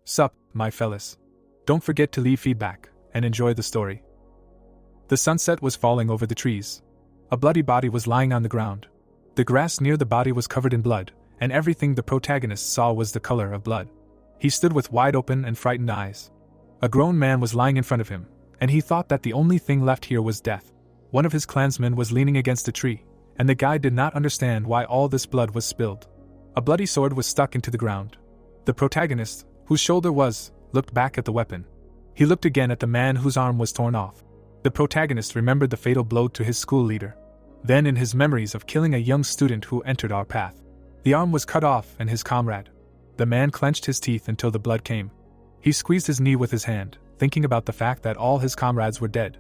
Sup, my fellas. Don't forget to leave feedback, and enjoy the story. The sunset was falling over the trees. A bloody body was lying on the ground. The grass near the body was covered in blood, and everything the protagonist saw was the color of blood. He stood with wide open and frightened eyes. A grown man was lying in front of him, and he thought that the only thing left here was death. One of his clansmen was leaning against a tree, and the guy did not understand why all this blood was spilled. A bloody sword was stuck into the ground. The protagonist, whose shoulder was, looked back at the weapon. He looked again at the man whose arm was torn off. The protagonist remembered the fatal blow to his school leader. Then in his memories of killing a young student who entered our path. The arm was cut off and his comrade. The man clenched his teeth until the blood came. He squeezed his knee with his hand, thinking about the fact that all his comrades were dead.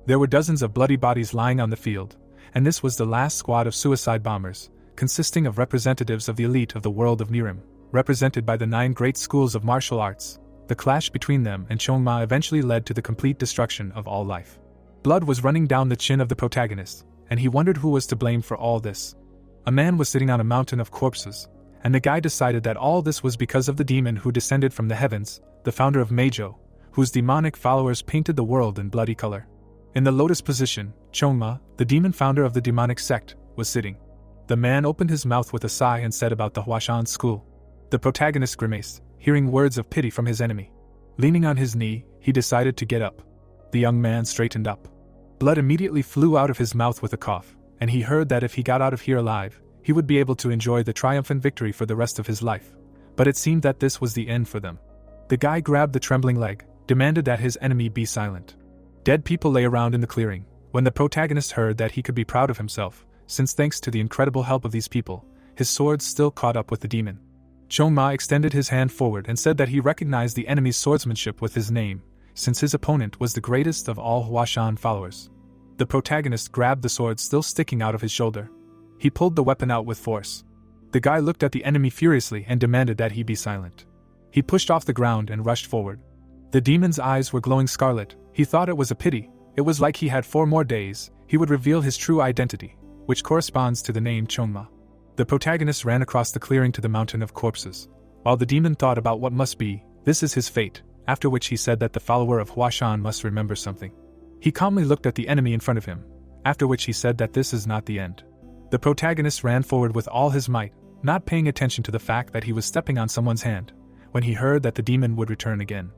There were dozens of bloody bodies lying on the field, and this was the last squad of suicide bombers, consisting of representatives of the elite of the world of Nirim, represented by the 9 great schools of martial arts. The clash between them and Chongma eventually led to the complete destruction of all life. Blood was running down the chin of the protagonist, and he wondered who was to blame for all this. A man was sitting on a mountain of corpses, and the guy decided that all this was because of the demon who descended from the heavens, the founder of Meijo, whose demonic followers painted the world in bloody color. In the lotus position, Chongma, the demon founder of the demonic sect, was sitting. The man opened his mouth with a sigh and said about the Huashan school. The protagonist grimaced, hearing words of pity from his enemy. Leaning on his knee, he decided to get up. The young man straightened up. Blood immediately flew out of his mouth with a cough, and he heard that if he got out of here alive, he would be able to enjoy the triumphant victory for the rest of his life. But it seemed that this was the end for them. The guy grabbed the trembling leg, demanded that his enemy be silent. Dead people lay around in the clearing, when the protagonist heard that he could be proud of himself, since thanks to the incredible help of these people, his sword still caught up with the demon. Chongma extended his hand forward and said that he recognized the enemy's swordsmanship with his name, since his opponent was the greatest of all Huashan followers. The protagonist grabbed the sword still sticking out of his shoulder. He pulled the weapon out with force. The guy looked at the enemy furiously and demanded that he be silent. He pushed off the ground and rushed forward. The demon's eyes were glowing scarlet. He thought it was a pity. It was like he had 4 more days. He would reveal his true identity, which corresponds to the name Chongma. The protagonist ran across the clearing to the mountain of corpses. While the demon thought about what must be, this is his fate, after which he said that the follower of Huashan must remember something. He calmly looked at the enemy in front of him, after which he said that this is not the end. The protagonist ran forward with all his might, not paying attention to the fact that he was stepping on someone's hand, when he heard that the demon would return again.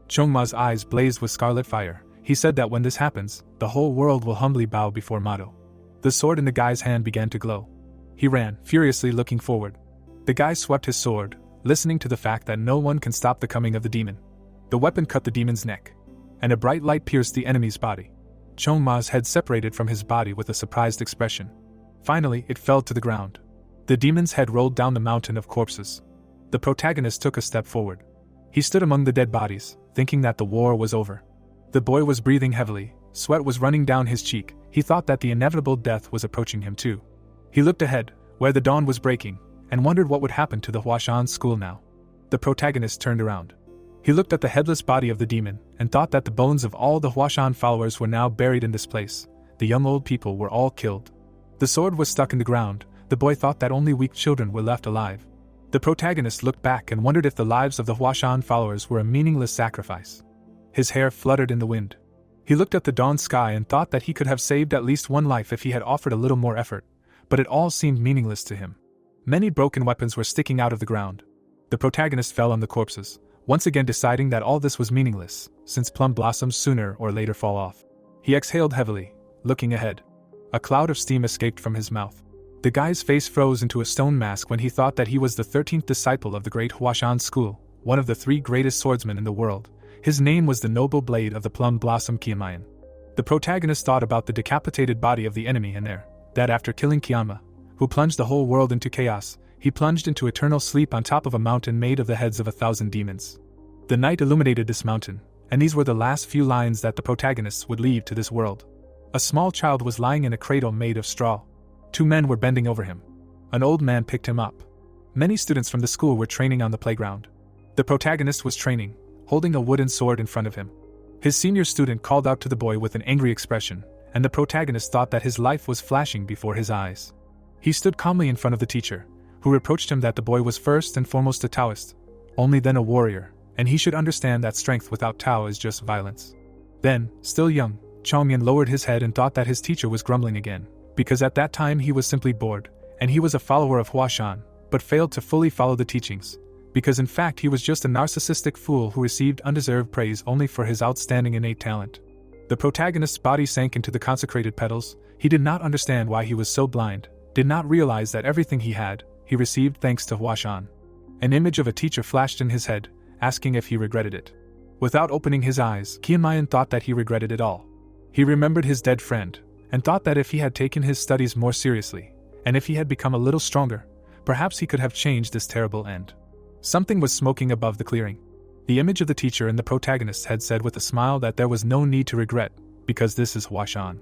Chongma's eyes blazed with scarlet fire. He said that when this happens, the whole world will humbly bow before Mado. The sword in the guy's hand began to glow. He ran, furiously looking forward. The guy swept his sword, listening to the fact that no one can stop the coming of the demon. The weapon cut the demon's neck, and a bright light pierced the enemy's body. Chongma's head separated from his body with a surprised expression. Finally, it fell to the ground. The demon's head rolled down the mountain of corpses. The protagonist took a step forward. He stood among the dead bodies, thinking that the war was over. The boy was breathing heavily, sweat was running down his cheek. He thought that the inevitable death was approaching him too. He looked ahead, where the dawn was breaking, and wondered what would happen to the Huashan school now. The protagonist turned around. He looked at the headless body of the demon, and thought that the bones of all the Huashan followers were now buried in this place. The young old people were all killed. The sword was stuck in the ground. The boy thought that only weak children were left alive. The protagonist looked back and wondered if the lives of the Huashan followers were a meaningless sacrifice. His hair fluttered in the wind. He looked at the dawn sky and thought that he could have saved at least one life if he had offered a little more effort, but it all seemed meaningless to him. Many broken weapons were sticking out of the ground. The protagonist fell on the corpses, once again deciding that all this was meaningless, since plum blossoms sooner or later fall off. He exhaled heavily, looking ahead. A cloud of steam escaped from his mouth. The guy's face froze into a stone mask when he thought that he was the 13th disciple of the great Huashan school, one of the 3 greatest swordsmen in the world. His name was the Noble Blade of the Plum Blossom Kiamayan. The protagonist thought about the decapitated body of the enemy and that after killing Kiama, who plunged the whole world into chaos, he plunged into eternal sleep on top of a mountain made of the heads of 1,000 demons. The night illuminated this mountain, and these were the last few lines that the protagonist would leave to this world. A small child was lying in a cradle made of straw. 2 men were bending over him. An old man picked him up. Many students from the school were training on the playground. The protagonist was training, holding a wooden sword in front of him. His senior student called out to the boy with an angry expression, and the protagonist thought that his life was flashing before his eyes. He stood calmly in front of the teacher, who reproached him that the boy was first and foremost a Taoist, only then a warrior, and he should understand that strength without Tao is just violence. Then, still young, Changmian lowered his head and thought that his teacher was grumbling again, because at that time he was simply bored, and he was a follower of Huashan, but failed to fully follow the teachings, because in fact he was just a narcissistic fool who received undeserved praise only for his outstanding innate talent. The protagonist's body sank into the consecrated petals. He did not understand why he was so blind, did not realize that everything he received thanks to Huashan. An image of a teacher flashed in his head, asking if he regretted it. Without opening his eyes, Qianmayan thought that he regretted it all. He remembered his dead friend, and thought that if he had taken his studies more seriously, and if he had become a little stronger, perhaps he could have changed this terrible end. Something was smoking above the clearing. The image of the teacher and the protagonist had said with a smile that there was no need to regret, because this is Huashan.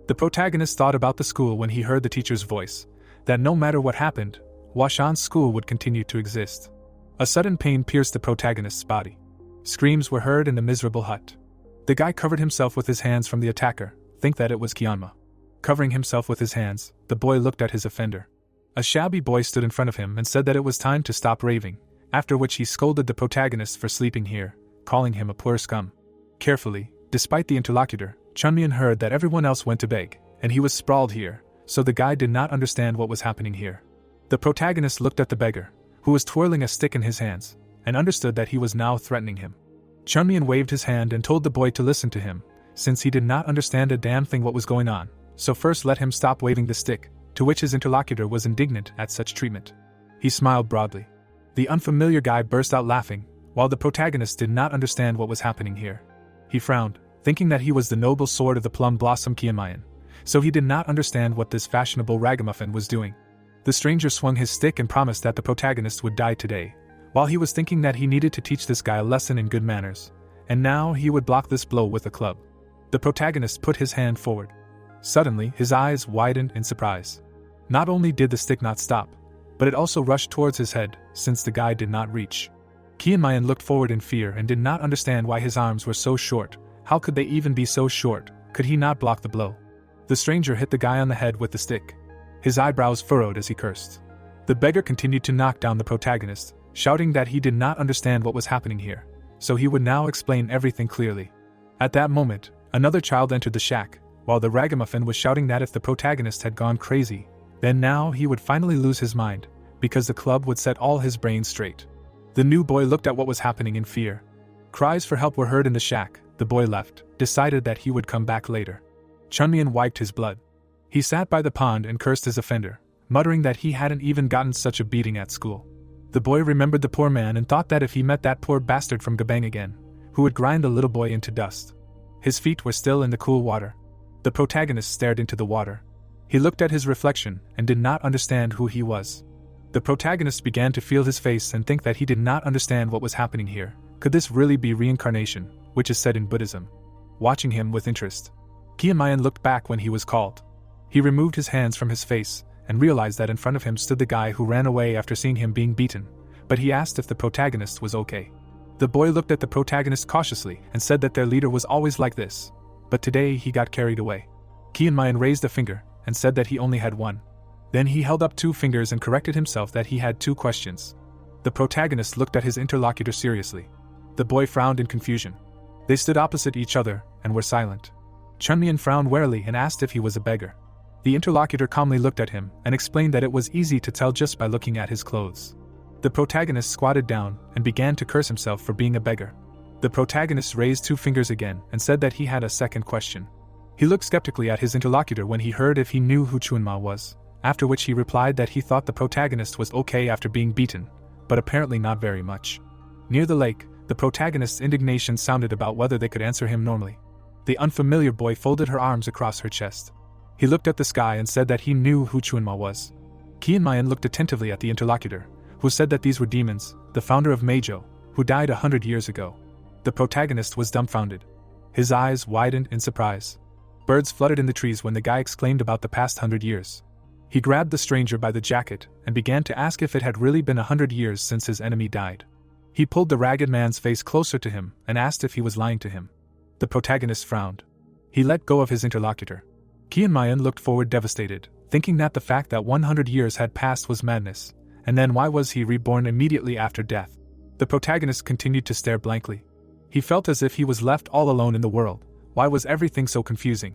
The protagonist thought about the school when he heard the teacher's voice, that no matter what happened, Huashan's school would continue to exist. A sudden pain pierced the protagonist's body. Screams were heard in the miserable hut. The guy covered himself with his hands from the attacker, think that it was Qianma. Covering himself with his hands, the boy looked at his offender. A shabby boy stood in front of him and said that it was time to stop raving, after which he scolded the protagonist for sleeping here, calling him a poor scum. Carefully, despite the interlocutor, Chunmian heard that everyone else went to beg, and he was sprawled here, so the guy did not understand what was happening here. The protagonist looked at the beggar, who was twirling a stick in his hands, and understood that he was now threatening him. Chunmian waved his hand and told the boy to listen to him, since he did not understand a damn thing what was going on, so first let him stop waving the stick, to which his interlocutor was indignant at such treatment. He smiled broadly. The unfamiliar guy burst out laughing, while the protagonist did not understand what was happening here. He frowned, thinking that he was the noble sword of the plum blossom Qianmayan, so he did not understand what this fashionable ragamuffin was doing. The stranger swung his stick and promised that the protagonist would die today, while he was thinking that he needed to teach this guy a lesson in good manners, and now he would block this blow with a club. The protagonist put his hand forward. Suddenly, his eyes widened in surprise. Not only did the stick not stop, but it also rushed towards his head, since the guy did not reach. Qianmayan looked forward in fear and did not understand why his arms were so short. How could they even be so short? Could he not block the blow? The stranger hit the guy on the head with the stick. His eyebrows furrowed as he cursed. The beggar continued to knock down the protagonist, shouting that he did not understand what was happening here, so he would now explain everything clearly. At that moment, another child entered the shack, while the ragamuffin was shouting that if the protagonist had gone crazy, then now he would finally lose his mind, because the club would set all his brains straight. The new boy looked at what was happening in fear. Cries for help were heard in the shack. The boy left, decided that he would come back later. Chunmian wiped his blood. He sat by the pond and cursed his offender, muttering that he hadn't even gotten such a beating at school. The boy remembered the poor man and thought that if he met that poor bastard from Gabang again, who would grind the little boy into dust. His feet were still in the cool water. The protagonist stared into the water. He looked at his reflection and did not understand who he was. The protagonist began to feel his face and think that he did not understand what was happening here. Could this really be reincarnation, which is said in Buddhism? Watching him with interest, Qianmayan looked back when he was called. He removed his hands from his face and realized that in front of him stood the guy who ran away after seeing him being beaten, but he asked if the protagonist was okay. The boy looked at the protagonist cautiously and said that their leader was always like this, but today he got carried away. Qianmayan raised a finger and said that he only had one. Then he held up 2 fingers and corrected himself that he had 2 questions. The protagonist looked at his interlocutor seriously. The boy frowned in confusion. They stood opposite each other and were silent. Chunmian frowned warily and asked if he was a beggar. The interlocutor calmly looked at him and explained that it was easy to tell just by looking at his clothes. The protagonist squatted down and began to curse himself for being a beggar. The protagonist raised 2 fingers again and said that he had a second question. He looked skeptically at his interlocutor when he heard if he knew who Chunma was, after which he replied that he thought the protagonist was okay after being beaten, but apparently not very much. Near the lake, the protagonist's indignation sounded about whether they could answer him normally. The unfamiliar boy folded her arms across her chest. He looked at the sky and said that he knew who Chunma was. Qianmayan looked attentively at the interlocutor, who said that these were demons, the founder of Meijo, who died 100 years ago. The protagonist was dumbfounded. His eyes widened in surprise. Birds fluttered in the trees when the guy exclaimed about the past 100 years. He grabbed the stranger by the jacket and began to ask if it had really been 100 years since his enemy died. He pulled the ragged man's face closer to him and asked if he was lying to him. The protagonist frowned. He let go of his interlocutor. Qianmayan looked forward devastated, thinking that the fact that 100 years had passed was madness, and then why was he reborn immediately after death? The protagonist continued to stare blankly. He felt as if he was left all alone in the world. Why was everything so confusing?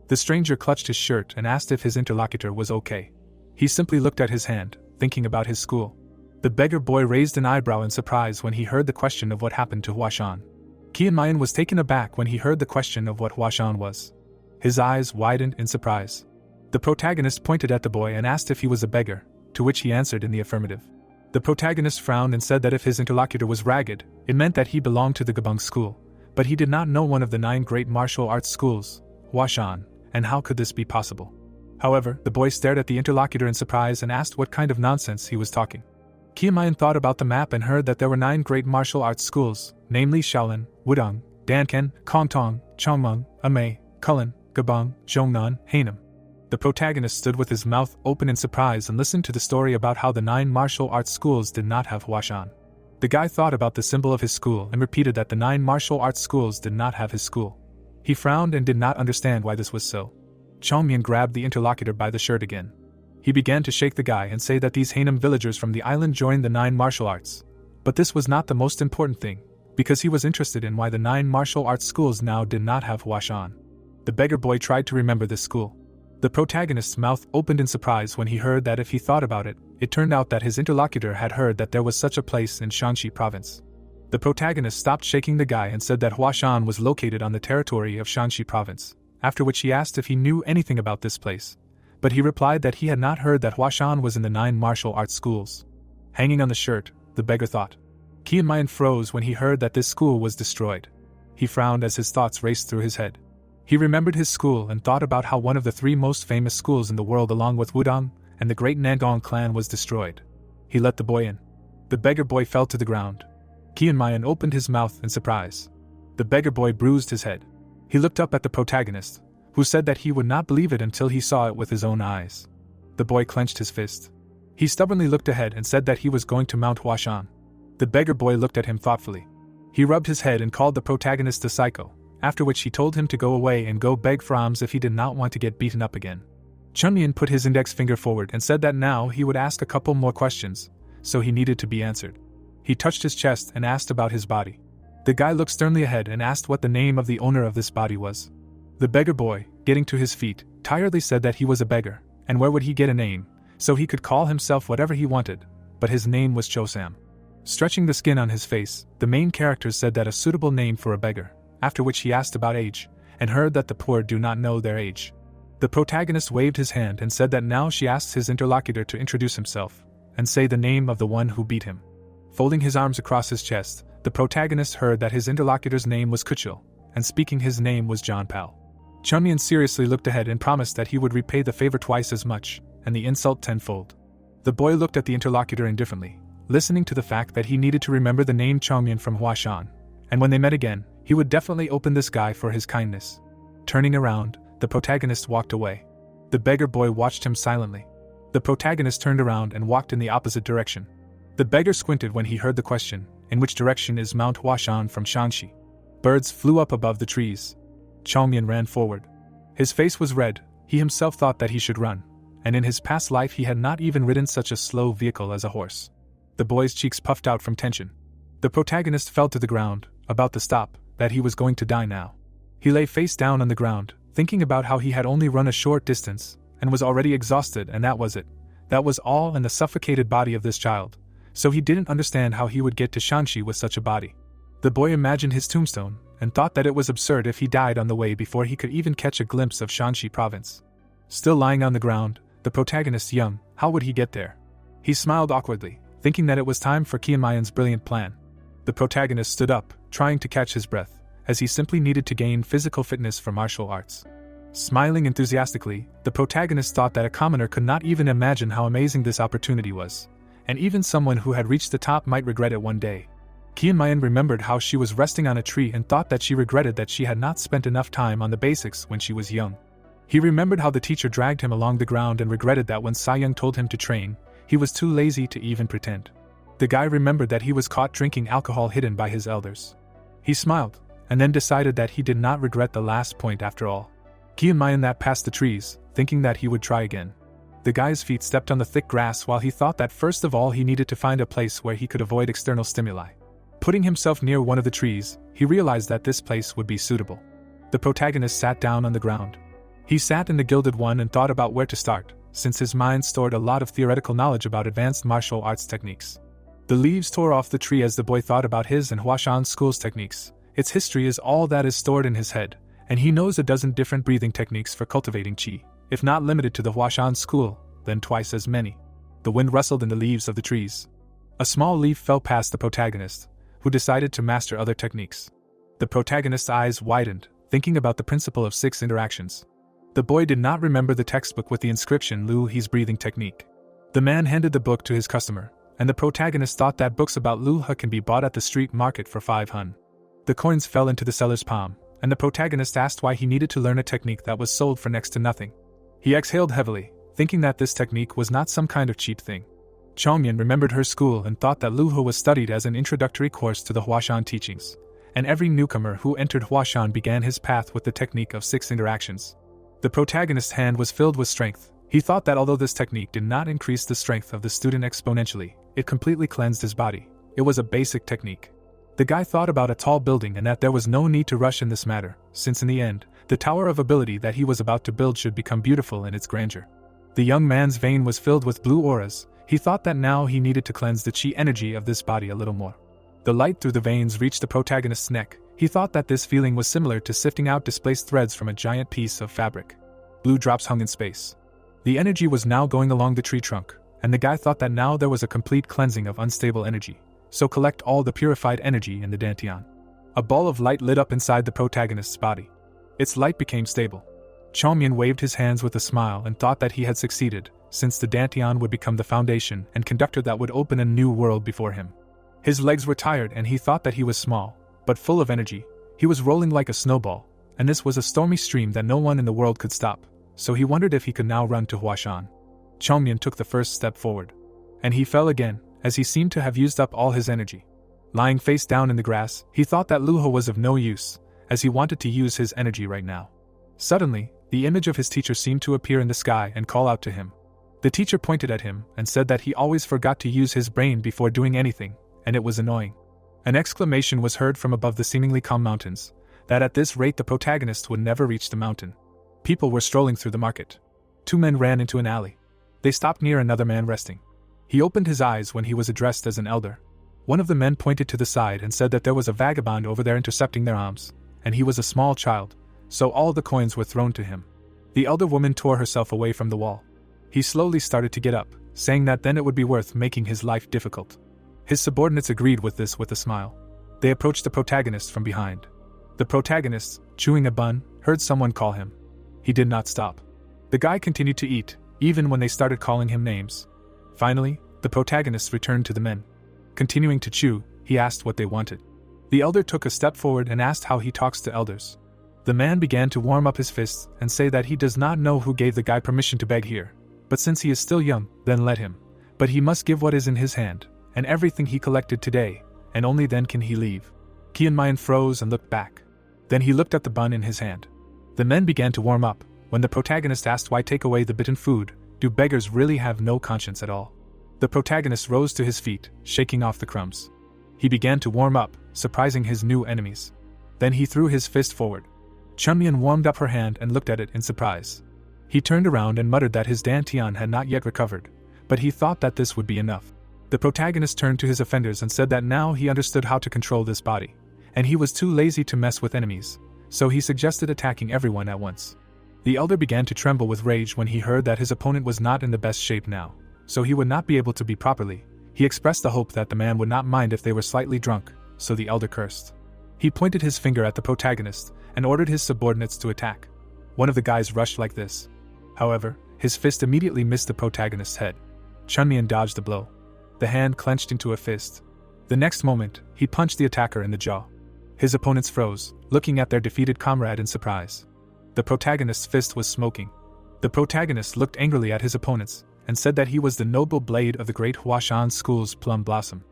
The stranger clutched his shirt and asked if his interlocutor was okay. He simply looked at his hand, thinking about his school. The beggar boy raised an eyebrow in surprise when he heard the question of what happened to Huashan. Qianmayan was taken aback when he heard the question of what Huashan was. His eyes widened in surprise. The protagonist pointed at the boy and asked if he was a beggar, to which he answered in the affirmative. The protagonist frowned and said that if his interlocutor was ragged, it meant that he belonged to the Gabung school, but he did not know one of the 9 great martial arts schools, Huashan, and how could this be possible? However, the boy stared at the interlocutor in surprise and asked what kind of nonsense he was talking. Qianmayan thought about the map and heard that there were 9 great martial arts schools, namely Shaolin, Wudang, Danken, Kongtong, Chongmeng, Amei, Kulin, Gabung, Zhongnan, Hainam. The protagonist stood with his mouth open in surprise and listened to the story about how the 9 martial arts schools did not have Huashan. The guy thought about the symbol of his school and repeated that the 9 martial arts schools did not have his school. He frowned and did not understand why this was so. Chongmian grabbed the interlocutor by the shirt again. He began to shake the guy and say that these Hainam villagers from the island joined the 9 martial arts. But this was not the most important thing, because he was interested in why the 9 martial arts schools now did not have Huashan. The beggar boy tried to remember this school. The protagonist's mouth opened in surprise when he heard that if he thought about it, it turned out that his interlocutor had heard that there was such a place in Shanxi province. The protagonist stopped shaking the guy and said that Huashan was located on the territory of Shanxi province, after which he asked if he knew anything about this place. But he replied that he had not heard that Huashan was in the 9 martial arts schools. Hanging on the shirt, the beggar thought. Qianmayan froze when he heard that this school was destroyed. He frowned as his thoughts raced through his head. He remembered his school and thought about how one of the 3 most famous schools in the world along with Wudang and the great Nangong clan was destroyed. He let the boy in. The beggar boy fell to the ground. Qianmayan opened his mouth in surprise. The beggar boy bruised his head. He looked up at the protagonist, who said that he would not believe it until he saw it with his own eyes. The boy clenched his fist. He stubbornly looked ahead and said that he was going to Mount Huashan. The beggar boy looked at him thoughtfully. He rubbed his head and called the protagonist a psycho, after which he told him to go away and go beg for alms if he did not want to get beaten up again. Chunmian put his index finger forward and said that now he would ask a couple more questions, so he needed to be answered. He touched his chest and asked about his body. The guy looked sternly ahead and asked what the name of the owner of this body was. The beggar boy, getting to his feet, tiredly said that he was a beggar, and where would he get a name, so he could call himself whatever he wanted, but his name was Chosam. Stretching the skin on his face, the main character said that a suitable name for a beggar, after which he asked about age, and heard that the poor do not know their age. The protagonist waved his hand and said that now she asks his interlocutor to introduce himself, and say the name of the one who beat him. Folding his arms across his chest, the protagonist heard that his interlocutor's name was Kuchil, and speaking his name was John Pal. Chunmian seriously looked ahead and promised that he would repay the favor twice as much, and the insult tenfold. The boy looked at the interlocutor indifferently, listening to the fact that he needed to remember the name Chongmian from Huashan, and when they met again, he would definitely open this guy for his kindness. Turning around, the protagonist walked away. The beggar boy watched him silently. The protagonist turned around and walked in the opposite direction. The beggar squinted when he heard the question, in which direction is Mount Huashan from Shanxi? Birds flew up above the trees. Chongmian ran forward. His face was red. He himself thought that he should run, and in his past life he had not even ridden such a slow vehicle as a horse. The boy's cheeks puffed out from tension. The protagonist fell to the ground, about to stop, that he was going to die now. He lay face down on the ground, thinking about how he had only run a short distance, and was already exhausted, and that was it. That was all in the suffocated body of this child. So he didn't understand how he would get to Shanxi with such a body. The boy imagined his tombstone, and thought that it was absurd if he died on the way before he could even catch a glimpse of Shanxi province. Still lying on the ground, the protagonist young, how would he get there? He smiled awkwardly, thinking that it was time for Qianmayan's brilliant plan. The protagonist stood up, trying to catch his breath, as he simply needed to gain physical fitness for martial arts. Smiling enthusiastically, the protagonist thought that a commoner could not even imagine how amazing this opportunity was, and even someone who had reached the top might regret it one day. Qianmayan remembered how she was resting on a tree and thought that she regretted that she had not spent enough time on the basics when she was young. He remembered how the teacher dragged him along the ground and regretted that when Sayoung told him to train, he was too lazy to even pretend. The guy remembered that he was caught drinking alcohol hidden by his elders. He smiled, and then decided that he did not regret the last point after all. Qianmayan that passed the trees, thinking that he would try again. The guy's feet stepped on the thick grass while he thought that first of all he needed to find a place where he could avoid external stimuli. Putting himself near one of the trees, he realized that this place would be suitable. The protagonist sat down on the ground. He sat in the gilded one and thought about where to start, since his mind stored a lot of theoretical knowledge about advanced martial arts techniques. The leaves tore off the tree as the boy thought about his and Huashan school's techniques. Its history is all that is stored in his head, and he knows a dozen different breathing techniques for cultivating qi, if not limited to the Huashan school, then twice as many. The wind rustled in the leaves of the trees. A small leaf fell past the protagonist, who decided to master other techniques. The protagonist's eyes widened, thinking about the principle of 6 interactions. The boy did not remember the textbook with the inscription Lu He's breathing technique. The man handed the book to his customer, and the protagonist thought that books about Lu He can be bought at the street market for 5 hun. The coins fell into the seller's palm, and the protagonist asked why he needed to learn a technique that was sold for next to nothing. He exhaled heavily, thinking that this technique was not some kind of cheap thing. Chongmian remembered her school and thought that Lu He was studied as an introductory course to the Huashan teachings, and every newcomer who entered Huashan began his path with the technique of 6 interactions. The protagonist's hand was filled with strength. He thought that although this technique did not increase the strength of the student exponentially, it completely cleansed his body. It was a basic technique. The guy thought about a tall building and that there was no need to rush in this matter, since in the end, the tower of ability that he was about to build should become beautiful in its grandeur. The young man's vein was filled with blue auras. He thought that now he needed to cleanse the qi energy of this body a little more. The light through the veins reached the protagonist's neck. He thought that this feeling was similar to sifting out displaced threads from a giant piece of fabric. Blue drops hung in space. The energy was now going along the tree trunk, and the guy thought that now there was a complete cleansing of unstable energy, so collect all the purified energy in the dantian. A ball of light lit up inside the protagonist's body. Its light became stable. Chongmian waved his hands with a smile and thought that he had succeeded, since the dantian would become the foundation and conductor that would open a new world before him. His legs were tired and he thought that he was small, but full of energy. He was rolling like a snowball, and this was a stormy stream that no one in the world could stop, so he wondered if he could now run to Huashan. Chongmian took the first step forward, and he fell again, as he seemed to have used up all his energy. Lying face down in the grass, he thought that Lu He was of no use, as he wanted to use his energy right now. Suddenly, the image of his teacher seemed to appear in the sky and call out to him. The teacher pointed at him and said that he always forgot to use his brain before doing anything, and it was annoying. An exclamation was heard from above the seemingly calm mountains, that at this rate the protagonist would never reach the mountain. People were strolling through the market. 2 men ran into an alley. They stopped near another man resting. He opened his eyes when he was addressed as an elder. One of the men pointed to the side and said that there was a vagabond over there intercepting their alms, and he was a small child, so all the coins were thrown to him. The elder woman tore herself away from the wall. He slowly started to get up, saying that then it would be worth making his life difficult. His subordinates agreed with this with a smile. They approached the protagonist from behind. The protagonist, chewing a bun, heard someone call him. He did not stop. The guy continued to eat, even when they started calling him names. Finally, the protagonist returned to the men. Continuing to chew, he asked what they wanted. The elder took a step forward and asked how he talks to elders. The man began to warm up his fists and say that he does not know who gave the guy permission to beg here, but since he is still young, then let him. But he must give what is in his hand, and everything he collected today, and only then can he leave. Qianmayan froze and looked back. Then he looked at the bun in his hand. The men began to warm up. When the protagonist asked why take away the bitten food, do beggars really have no conscience at all? The protagonist rose to his feet, shaking off the crumbs. He began to warm up, surprising his new enemies. Then he threw his fist forward. Chunmian warmed up her hand and looked at it in surprise. He turned around and muttered that his dantian had not yet recovered, but he thought that this would be enough. The protagonist turned to his offenders and said that now he understood how to control this body, and he was too lazy to mess with enemies, so he suggested attacking everyone at once. The elder began to tremble with rage when he heard that his opponent was not in the best shape now, so he would not be able to be properly. He expressed the hope that the man would not mind if they were slightly drunk, so the elder cursed. He pointed his finger at the protagonist and ordered his subordinates to attack. One of the guys rushed like this. However, his fist immediately missed the protagonist's head. Chunmian dodged the blow. The hand clenched into a fist. The next moment, he punched the attacker in the jaw. His opponents froze, looking at their defeated comrade in surprise. The protagonist's fist was smoking. The protagonist looked angrily at his opponents and said that he was the noble blade of the great Huashan school's plum blossom.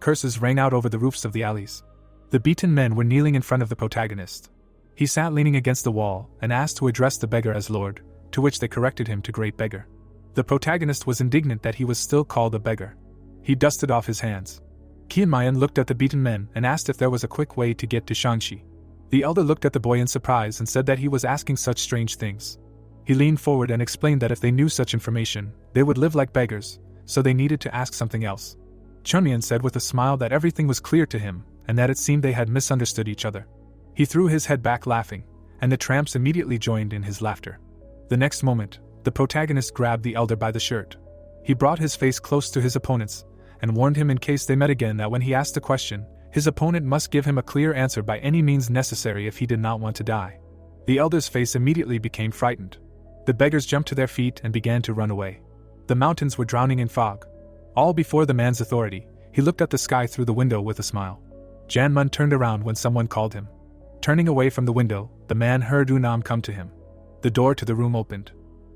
Curses rang out over the roofs of the alleys. The beaten men were kneeling in front of the protagonist. He sat leaning against the wall and asked to address the beggar as Lord, to which they corrected him to Great Beggar. The protagonist was indignant that he was still called a beggar. He dusted off his hands. Qianmayan looked at the beaten men and asked if there was a quick way to get to Shanxi. The elder looked at the boy in surprise and said that he was asking such strange things. He leaned forward and explained that if they knew such information, they would live like beggars, so they needed to ask something else. Chunmian said with a smile that everything was clear to him, and that it seemed they had misunderstood each other. He threw his head back laughing, and the tramps immediately joined in his laughter. The next moment, the protagonist grabbed the elder by the shirt. He brought his face close to his opponent's, and warned him in case they met again that when he asked a question, his opponent must give him a clear answer by any means necessary if he did not want to die. The elder's face immediately became frightened. The beggars jumped to their feet and began to run away. The mountains were drowning in fog. All before the man's authority, he looked at the sky through the window with a smile. Janmun turned around when someone called him. Turning away from the window, the man heard Unam come to him. The door to the room opened.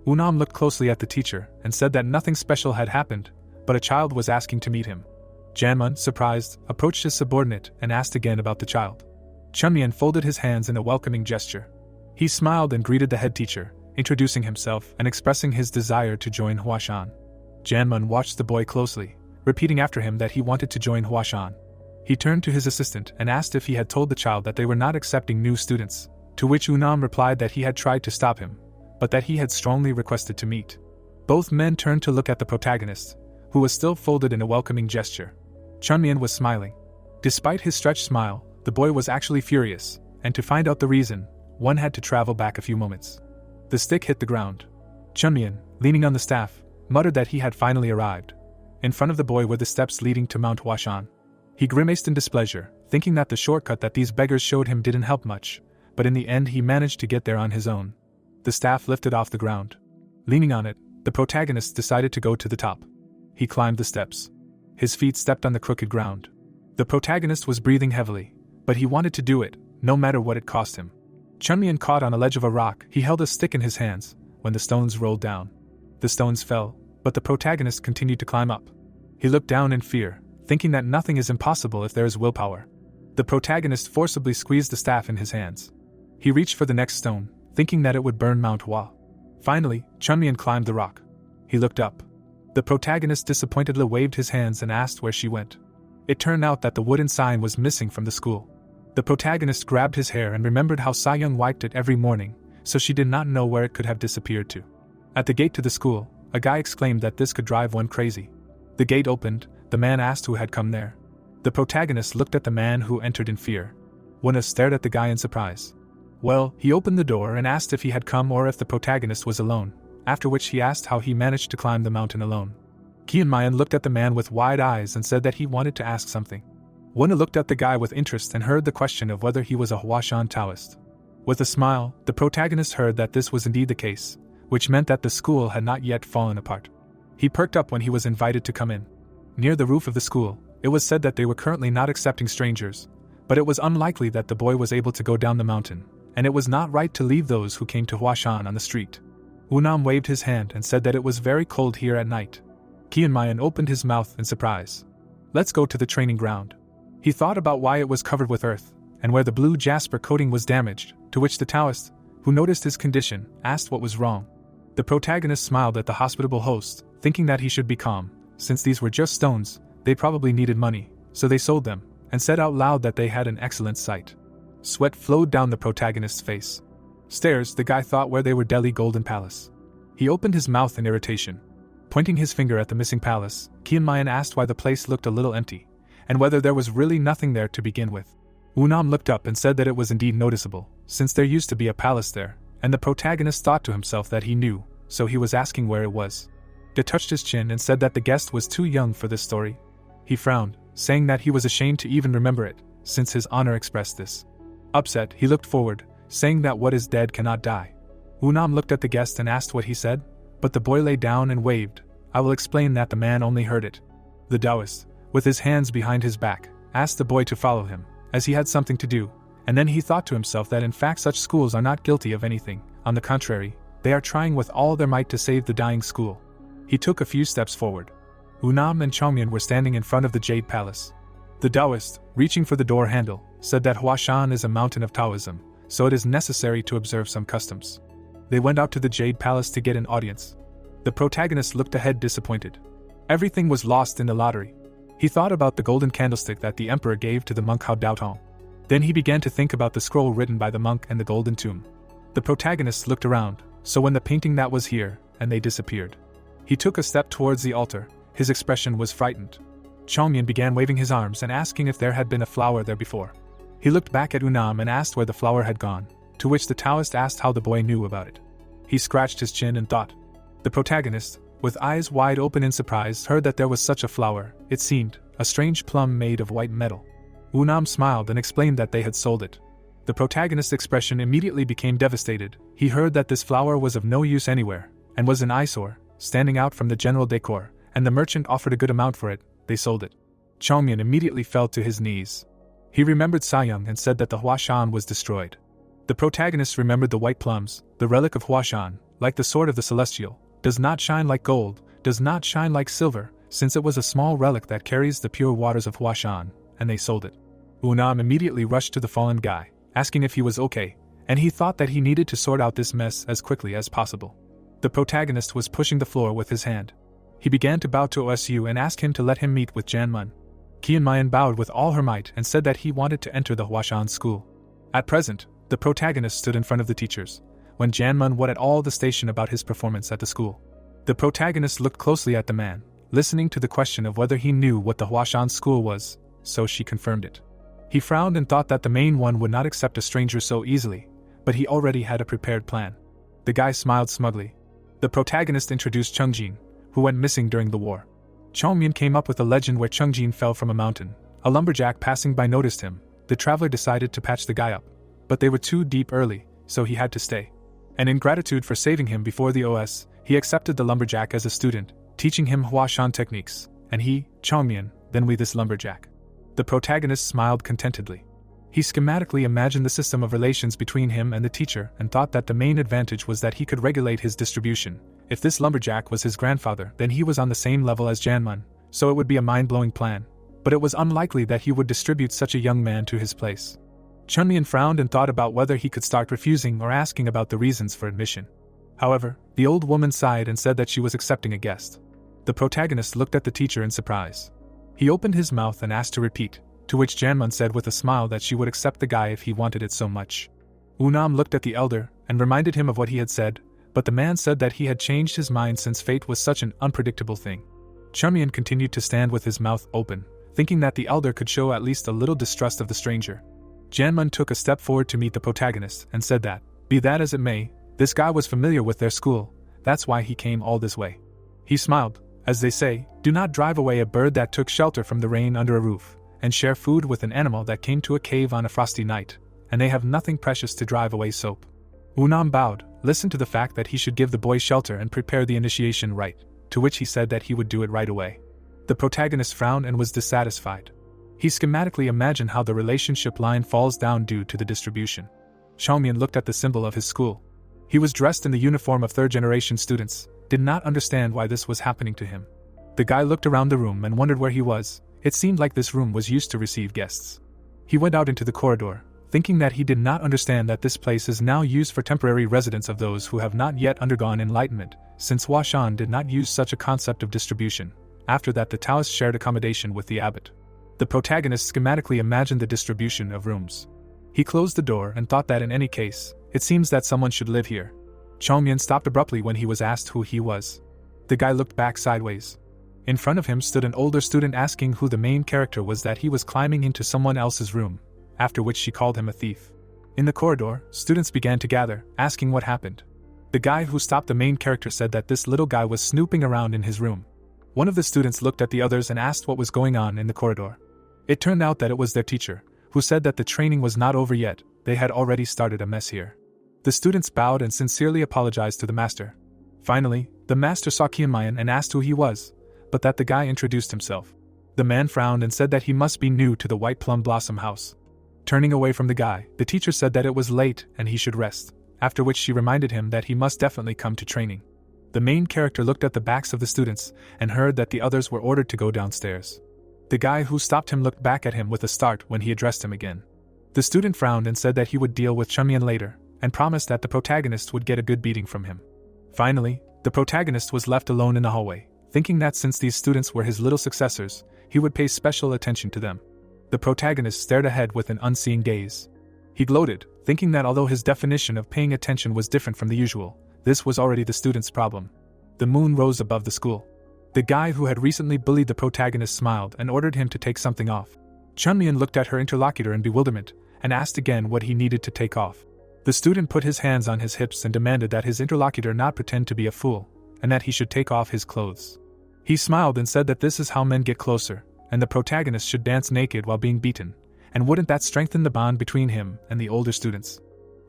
Unam looked closely at the teacher and said that nothing special had happened, but a child was asking to meet him. Janmun, surprised, approached his subordinate and asked again about the child. Chunmian folded his hands in a welcoming gesture. He smiled and greeted the head teacher, introducing himself and expressing his desire to join Huashan. Janmun watched the boy closely, repeating after him that he wanted to join Huashan. He turned to his assistant and asked if he had told the child that they were not accepting new students, to which Unam replied that he had tried to stop him, but that he had strongly requested to meet. Both men turned to look at the protagonist, who was still folded in a welcoming gesture. Chunmian was smiling. Despite his stretched smile, the boy was actually furious, and to find out the reason, one had to travel back a few moments. The stick hit the ground. Chunmian, leaning on the staff, muttered that he had finally arrived. In front of the boy were the steps leading to Mount Huashan. He grimaced in displeasure, thinking that the shortcut that these beggars showed him didn't help much, but in the end he managed to get there on his own. The staff lifted off the ground. Leaning on it, the protagonist decided to go to the top. He climbed the steps. His feet stepped on the crooked ground. The protagonist was breathing heavily, but he wanted to do it, no matter what it cost him. Chunmian caught on a ledge of a rock. He held a stick in his hands when the stones rolled down. The stones fell, but the protagonist continued to climb up. He looked down in fear, thinking that nothing is impossible if there is willpower. The protagonist forcibly squeezed the staff in his hands. He reached for the next stone, thinking that it would burn Mount Hua. Finally, Chunmian climbed the rock. He looked up. The protagonist disappointedly waved his hands and asked where she went. It turned out that the wooden sign was missing from the school. The protagonist grabbed his hair and remembered how Sa-young wiped it every morning, so she did not know where it could have disappeared to. At the gate to the school, a guy exclaimed that this could drive one crazy. The gate opened. The man asked who had come there. The protagonist looked at the man who entered in fear. Wuna stared at the guy in surprise. Well, he opened the door and asked if he had come or if the protagonist was alone, after which he asked how he managed to climb the mountain alone. Qianmayan looked at the man with wide eyes and said that he wanted to ask something. Wuna looked at the guy with interest and heard the question of whether he was a Huashan Taoist. With a smile, the protagonist heard that this was indeed the case, which meant that the school had not yet fallen apart. He perked up when he was invited to come in. Near the roof of the school, it was said that they were currently not accepting strangers, but it was unlikely that the boy was able to go down the mountain, and it was not right to leave those who came to Huashan on the street. Unam waved his hand and said that it was very cold here at night. Qianmayan opened his mouth in surprise. Let's go to the training ground. He thought about why it was covered with earth, and where the blue jasper coating was damaged, to which the Taoist, who noticed his condition, asked what was wrong. The protagonist smiled at the hospitable host, thinking that he should be calm. Since these were just stones, they probably needed money, so they sold them, and said out loud that they had an excellent sight. Sweat flowed down the protagonist's face. Stairs, the guy thought where they were Delhi Golden Palace. He opened his mouth in irritation. Pointing his finger at the missing palace, Qianmayan asked why the place looked a little empty, and whether there was really nothing there to begin with. Unam looked up and said that it was indeed noticeable, since there used to be a palace there, and the protagonist thought to himself that he knew, so he was asking where it was. De touched his chin and said that the guest was too young for this story. He frowned, saying that he was ashamed to even remember it, since his honor expressed this. Upset, he looked forward, saying that what is dead cannot die. Unam looked at the guest and asked what he said, but the boy lay down and waved. I will explain that the man only heard it. The Taoist, with his hands behind his back, asked the boy to follow him, as he had something to do, and then he thought to himself that in fact such schools are not guilty of anything, on the contrary, they are trying with all their might to save the dying school. He took a few steps forward. Unam and Chongmian were standing in front of the Jade Palace. The Taoist, reaching for the door handle, said that Huashan is a mountain of Taoism, so it is necessary to observe some customs. They went out to the Jade Palace to get an audience. The protagonist looked ahead disappointed. Everything was lost in the lottery. He thought about the golden candlestick that the emperor gave to the monk Hao Daotong. Then he began to think about the scroll written by the monk and the golden tomb. The protagonist looked around, so when the painting that was here, and they disappeared. He took a step towards the altar, his expression was frightened. Chongmian began waving his arms and asking if there had been a flower there before. He looked back at Unam and asked where the flower had gone, to which the Taoist asked how the boy knew about it. He scratched his chin and thought. The protagonist, with eyes wide open in surprise, heard that there was such a flower, it seemed, a strange plum made of white metal. Unam smiled and explained that they had sold it. The protagonist's expression immediately became devastated. He heard that this flower was of no use anywhere, and was an eyesore, standing out from the general decor, and the merchant offered a good amount for it. They sold it. Chongmian immediately fell to his knees. He remembered Saiyang and said that the Huashan was destroyed. The protagonist remembered the white plums, the relic of Huashan, like the sword of the celestial, does not shine like gold, does not shine like silver, since it was a small relic that carries the pure waters of Huashan, and they sold it. Unam immediately rushed to the fallen guy, asking if he was okay, and he thought that he needed to sort out this mess as quickly as possible. The protagonist was pushing the floor with his hand. He began to bow to OSU and ask him to let him meet with Janman. Qianmayan bowed with all her might and said that he wanted to enter the Huashan school. At present, the protagonist stood in front of the teachers, when Janman would at all the station about his performance at the school. The protagonist looked closely at the man, listening to the question of whether he knew what the Huashan school was, so she confirmed it. He frowned and thought that the main one would not accept a stranger so easily, but he already had a prepared plan. The guy smiled smugly. The protagonist introduced Chungjin, who went missing during the war. Chongmian came up with a legend where Chungjin fell from a mountain. A lumberjack passing by noticed him. The traveler decided to patch the guy up, but they were too deep early, so he had to stay. And in gratitude for saving him before the OS, he accepted the lumberjack as a student, teaching him Huashan techniques, and he, Chongmian, then we this lumberjack. The protagonist smiled contentedly. He schematically imagined the system of relations between him and the teacher and thought that the main advantage was that he could regulate his distribution. If this lumberjack was his grandfather, then he was on the same level as Janman, so it would be a mind-blowing plan. But it was unlikely that he would distribute such a young man to his place. Chunmian frowned and thought about whether he could start refusing or asking about the reasons for admission. However, the old woman sighed and said that she was accepting a guest. The protagonist looked at the teacher in surprise. He opened his mouth and asked to repeat, to which Janman said with a smile that she would accept the guy if he wanted it so much. Unam looked at the elder and reminded him of what he had said, but the man said that he had changed his mind since fate was such an unpredictable thing. Chunmian continued to stand with his mouth open, thinking that the elder could show at least a little distrust of the stranger. Janman took a step forward to meet the protagonist and said that, be that as it may, this guy was familiar with their school, that's why he came all this way. He smiled. As they say, do not drive away a bird that took shelter from the rain under a roof, and share food with an animal that came to a cave on a frosty night, and they have nothing precious to drive away soap. Unam bowed, listened to the fact that he should give the boy shelter and prepare the initiation rite, to which he said that he would do it right away. The protagonist frowned and was dissatisfied. He schematically imagined how the relationship line falls down due to the distribution. Chongmian looked at the symbol of his school. He was dressed in the uniform of third-generation students, did not understand why this was happening to him. The guy looked around the room and wondered where he was. It seemed like this room was used to receive guests. He went out into the corridor, thinking that he did not understand that this place is now used for temporary residence of those who have not yet undergone enlightenment, since Huashan did not use such a concept of distribution. After that, the Taoists shared accommodation with the abbot. The protagonist schematically imagined the distribution of rooms. He closed the door and thought that in any case, it seems that someone should live here. Chongmian stopped abruptly when he was asked who he was. The guy looked back sideways. In front of him stood an older student asking who the main character was that he was climbing into someone else's room, after which she called him a thief. In the corridor, students began to gather, asking what happened. The guy who stopped the main character said that this little guy was snooping around in his room. One of the students looked at the others and asked what was going on in the corridor. It turned out that it was their teacher, who said that the training was not over yet, they had already started a mess here. The students bowed and sincerely apologized to the master. Finally, the master saw Qianmayan and asked who he was, but that the guy introduced himself. The man frowned and said that he must be new to the White Plum Blossom house. Turning away from the guy, the teacher said that it was late and he should rest, after which she reminded him that he must definitely come to training. The main character looked at the backs of the students and heard that the others were ordered to go downstairs. The guy who stopped him looked back at him with a start when he addressed him again. The student frowned and said that he would deal with Chunmian later, and promised that the protagonist would get a good beating from him. Finally, the protagonist was left alone in the hallway, thinking that since these students were his little successors, he would pay special attention to them. The protagonist stared ahead with an unseeing gaze. He gloated, thinking that although his definition of paying attention was different from the usual, this was already the student's problem. The moon rose above the school. The guy who had recently bullied the protagonist smiled and ordered him to take something off. Chunmian looked at her interlocutor in bewilderment, and asked again what he needed to take off. The student put his hands on his hips and demanded that his interlocutor not pretend to be a fool, and that he should take off his clothes. He smiled and said that this is how men get closer, and the protagonist should dance naked while being beaten, and wouldn't that strengthen the bond between him and the older students?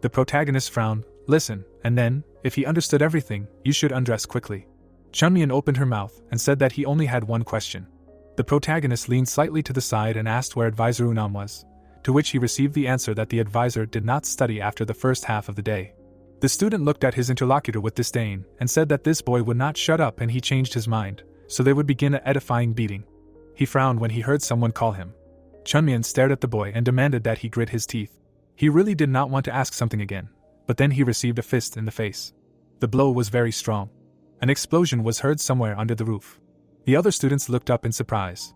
The protagonist frowned, "Listen, and then, if he understood everything, you should undress quickly." Chunmian opened her mouth and said that he only had one question. The protagonist leaned slightly to the side and asked where advisor Unam was, to which he received the answer that the advisor did not study after the first half of the day. The student looked at his interlocutor with disdain and said that this boy would not shut up, and he changed his mind, so they would begin an edifying beating. He frowned when he heard someone call him. Chunmian stared at the boy and demanded that he grit his teeth. He really did not want to ask something again, but then he received a fist in the face. The blow was very strong. An explosion was heard somewhere under the roof. The other students looked up in surprise.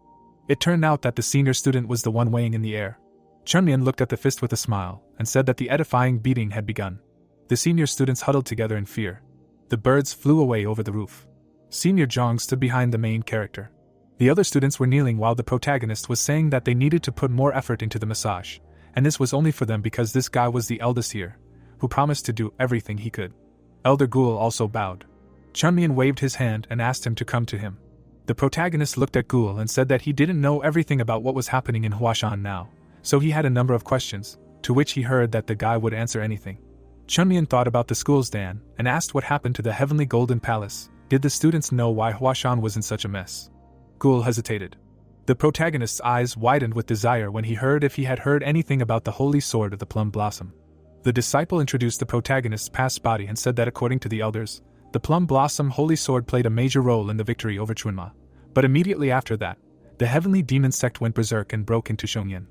It turned out that the senior student was the one weighing in the air. Chunmian looked at the fist with a smile and said that the edifying beating had begun. The senior students huddled together in fear. The birds flew away over the roof. Senior Jong stood behind the main character. The other students were kneeling while the protagonist was saying that they needed to put more effort into the massage, and this was only for them because this guy was the eldest here, who promised to do everything he could. Elder Ghoul also bowed. Chunmian waved his hand and asked him to come to him. The protagonist looked at Ghoul and said that he didn't know everything about what was happening in Huashan now, so he had a number of questions, to which he heard that the guy would answer anything. Chunmian thought about the school's Dan and asked what happened to the Heavenly Golden Palace. Did the students know why Huashan was in such a mess? Ghoul hesitated. The protagonist's eyes widened with desire when he heard if he had heard anything about the holy sword of the plum blossom. The disciple introduced the protagonist's past body and said that according to the elders, the plum blossom holy sword played a major role in the victory over Chunma. But immediately after that, the heavenly demon sect went berserk and broke into Shongyan.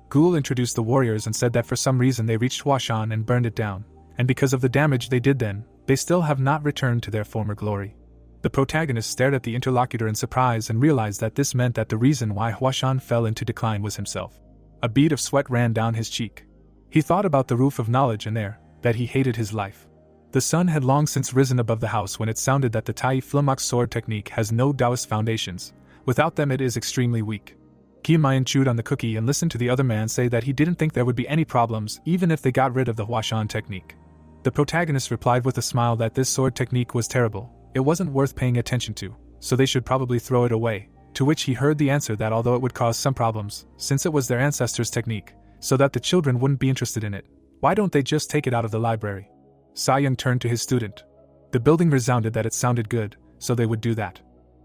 Ghoul introduced the warriors and said that for some reason they reached Huashan and burned it down, and because of the damage they did then, they still have not returned to their former glory. The protagonist stared at the interlocutor in surprise and realized that this meant that the reason why Huashan fell into decline was himself. A bead of sweat ran down his cheek. He thought about the roof of knowledge and there, that he hated his life. The sun had long since risen above the house when it sounded that the Tai Flumox sword technique has no Taoist foundations. Without them it is extremely weak. Kimayan chewed on the cookie and listened to the other man say that he didn't think there would be any problems even if they got rid of the Huashan technique. The protagonist replied with a smile that this sword technique was terrible, it wasn't worth paying attention to, so they should probably throw it away, to which he heard the answer that although it would cause some problems, since it was their ancestors' technique, so that the children wouldn't be interested in it, why don't they just take it out of the library? Sa-young turned to his student. The building resounded that it sounded good, so they would do that.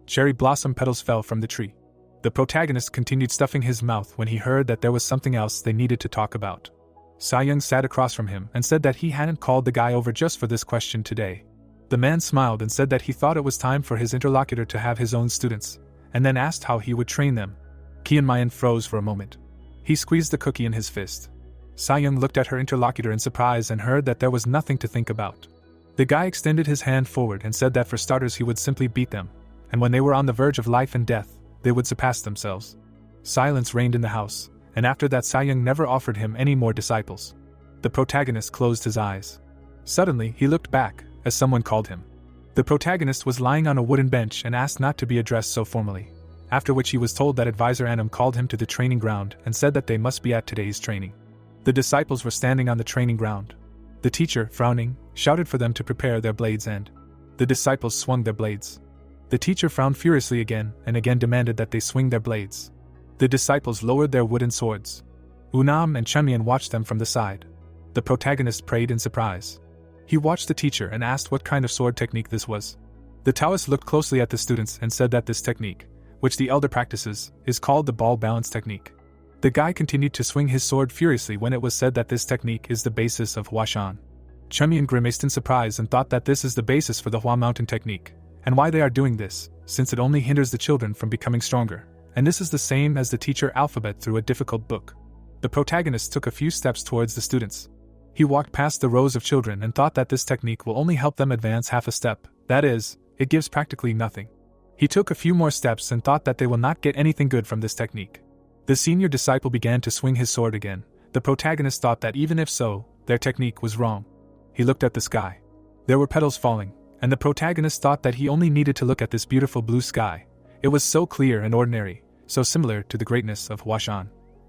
Cherry blossom petals fell from the tree. The protagonist continued stuffing his mouth when he heard that there was something else they needed to talk about. Sa-young sat across from him and said that he hadn't called the guy over just for this question today. The man smiled and said that he thought it was time for his interlocutor to have his own students, and then asked how he would train them. Kianmayan froze for a moment. He squeezed the cookie in his fist. Sa-young looked at her interlocutor in surprise and heard that there was nothing to think about. The guy extended his hand forward and said that for starters he would simply beat them, and when they were on the verge of life and death, they would surpass themselves. Silence reigned in the house, and after that Sa-young never offered him any more disciples. The protagonist closed his eyes. Suddenly he looked back, as someone called him. The protagonist was lying on a wooden bench and asked not to be addressed so formally, after which he was told that Advisor Annam called him to the training ground and said that they must be at today's training. The disciples were standing on the training ground. The teacher, frowning, shouted for them to prepare their blades and the disciples swung their blades. The teacher frowned furiously again and again demanded that they swing their blades. The disciples lowered their wooden swords. Unam and Chunmian watched them from the side. The protagonist prayed in surprise. He watched the teacher and asked what kind of sword technique this was. The Taoist looked closely at the students and said that this technique, which the elder practices, is called the ball balance technique. The guy continued to swing his sword furiously when it was said that this technique is the basis of Huashan. Chunmian grimaced in surprise and thought that this is the basis for the Hua Mountain technique, and why they are doing this, since it only hinders the children from becoming stronger, and this is the same as the teacher alphabet through a difficult book. The protagonist took a few steps towards the students. He walked past the rows of children and thought that this technique will only help them advance half a step, that is, it gives practically nothing. He took a few more steps and thought that they will not get anything good from this technique. The senior disciple began to swing his sword again. The protagonist thought that even if so, their technique was wrong. He looked at the sky. There were petals falling, and the protagonist thought that he only needed to look at this beautiful blue sky. It was so clear and ordinary, so similar to the greatness of Huashan.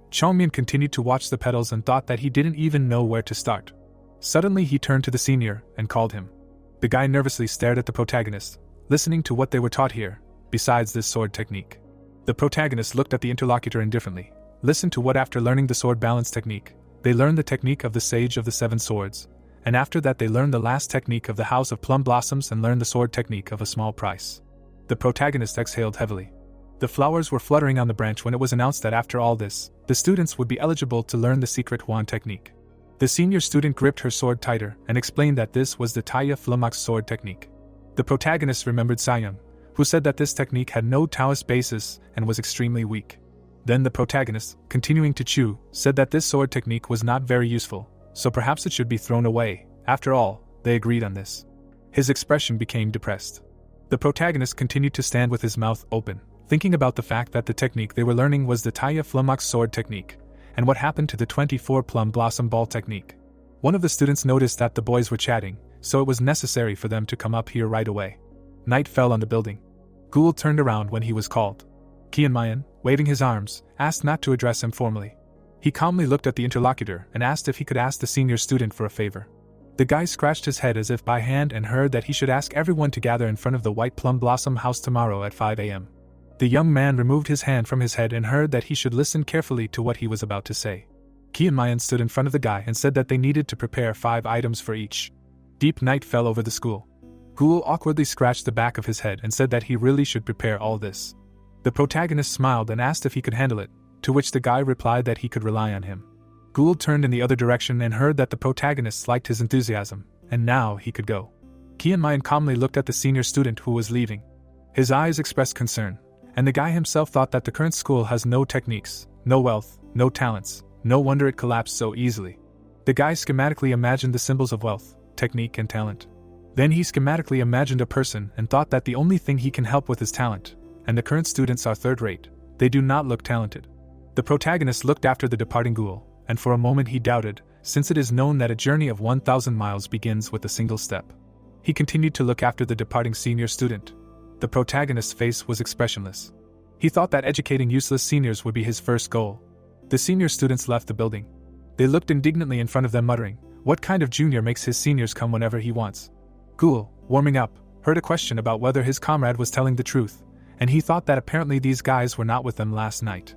Chongmian continued to watch the petals and thought that he didn't even know where to start. Suddenly he turned to the senior and called him. The guy nervously stared at the protagonist, listening to what they were taught here, besides this sword technique. The protagonist looked at the interlocutor indifferently, listened to what after learning the sword balance technique, they learned the technique of the Sage of the Seven Swords, and after that they learned the last technique of the House of Plum Blossoms and learned the sword technique of a small price. The protagonist exhaled heavily. The flowers were fluttering on the branch when it was announced that after all this, the students would be eligible to learn the secret wand technique. The senior student gripped her sword tighter and explained that this was the Taya Flumox sword technique. The protagonist remembered Sayang, who said that this technique had no Taoist basis and was extremely weak. Then the protagonist, continuing to chew, said that this sword technique was not very useful, so perhaps it should be thrown away. After all, they agreed on this. His expression became depressed. The protagonist continued to stand with his mouth open, thinking about the fact that the technique they were learning was the Taya Flumox sword technique, and what happened to the 24 Plum Blossom Ball technique. One of the students noticed that the boys were chatting, so it was necessary for them to come up here right away. Night fell on the building. Ghoul turned around when he was called. Qianmayan, waving his arms, asked not to address him formally. He calmly looked at the interlocutor and asked if he could ask the senior student for a favor. The guy scratched his head as if by hand and heard that he should ask everyone to gather in front of the White Plum Blossom house tomorrow at 5 a.m. The young man removed his hand from his head and heard that he should listen carefully to what he was about to say. Qianmayan stood in front of the guy and said that they needed to prepare 5 items for each. Deep night fell over the school. Ghoul awkwardly scratched the back of his head and said that he really should prepare all this. The protagonist smiled and asked if he could handle it, to which the guy replied that he could rely on him. Ghoul turned in the other direction and heard that the protagonist liked his enthusiasm, and now he could go. Qianmayan calmly looked at the senior student who was leaving. His eyes expressed concern, and the guy himself thought that the current school has no techniques, no wealth, no talents. No wonder it collapsed so easily. The guy schematically imagined the symbols of wealth, technique and talent. Then he schematically imagined a person and thought that the only thing he can help with is talent, and the current students are third-rate. They do not look talented. The protagonist looked after the departing ghoul, and for a moment he doubted, since it is known that a journey of 1,000 miles begins with a single step. He continued to look after the departing senior student. The protagonist's face was expressionless. He thought that educating useless seniors would be his first goal. The senior students left the building. They looked indignantly in front of them, muttering, "What kind of junior makes his seniors come whenever he wants?" Ghoul, warming up, heard a question about whether his comrade was telling the truth, and he thought that apparently these guys were not with them last night.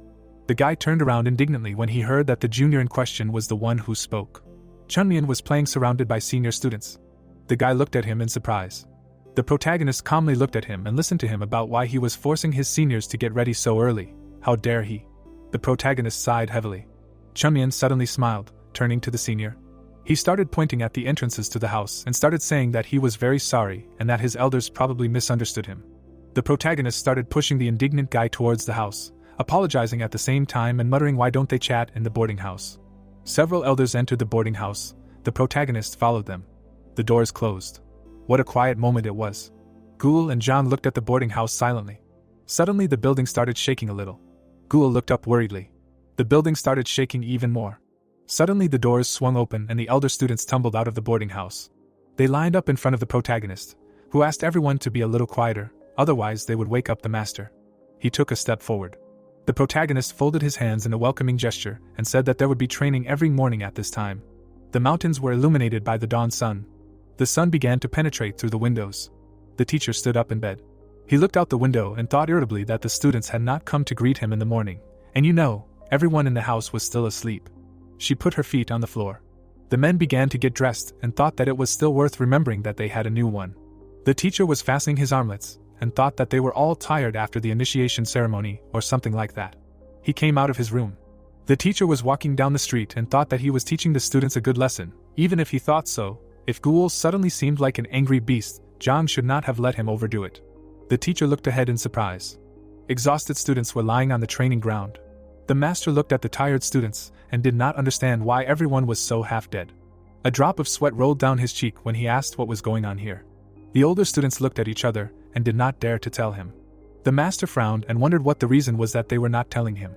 The guy turned around indignantly when he heard that the junior in question was the one who spoke. Chunmian was playing surrounded by senior students. The guy looked at him in surprise. The protagonist calmly looked at him and listened to him about why he was forcing his seniors to get ready so early. How dare he? The protagonist sighed heavily. Chunmian suddenly smiled, turning to the senior. He started pointing at the entrances to the house and started saying that he was very sorry and that his elders probably misunderstood him. The protagonist started pushing the indignant guy towards the house, apologizing at the same time and muttering, "Why don't they chat in the boarding house?" Several elders entered the boarding house. The protagonist followed them. The doors closed. What a quiet moment it was. Ghoul and John looked at the boarding house silently. Suddenly the building started shaking a little. Ghoul looked up worriedly. The building started shaking even more. Suddenly the doors swung open and the elder students tumbled out of the boarding house. They lined up in front of the protagonist, who asked everyone to be a little quieter, otherwise they would wake up the master. He took a step forward. The protagonist folded his hands in a welcoming gesture and said that there would be training every morning at this time. The mountains were illuminated by the dawn sun. The sun began to penetrate through the windows. The teacher stood up in bed. He looked out the window and thought irritably that the students had not come to greet him in the morning, and everyone in the house was still asleep. She put her feet on the floor. The men began to get dressed and thought that it was still worth remembering that they had a new one. The teacher was fastening his armlets and thought that they were all tired after the initiation ceremony or something like that. He came out of his room. The teacher was walking down the street and thought that he was teaching the students a good lesson, even if he thought so. If Ghoul suddenly seemed like an angry beast, Zhang should not have let him overdo it. The teacher looked ahead in surprise. Exhausted students were lying on the training ground. The master looked at the tired students and did not understand why everyone was so half-dead. A drop of sweat rolled down his cheek when he asked what was going on here. The older students looked at each other and did not dare to tell him. The master frowned and wondered what the reason was that they were not telling him.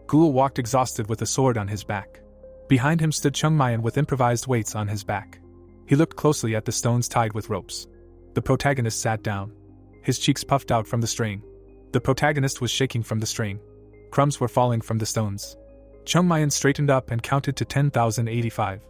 Ghoul walked exhausted with a sword on his back. Behind him stood Chungmayan with improvised weights on his back. He looked closely at the stones tied with ropes. The protagonist sat down. His cheeks puffed out from the strain. The protagonist was shaking from the strain. Crumbs were falling from the stones. Chungmayan straightened up and counted to 10,085.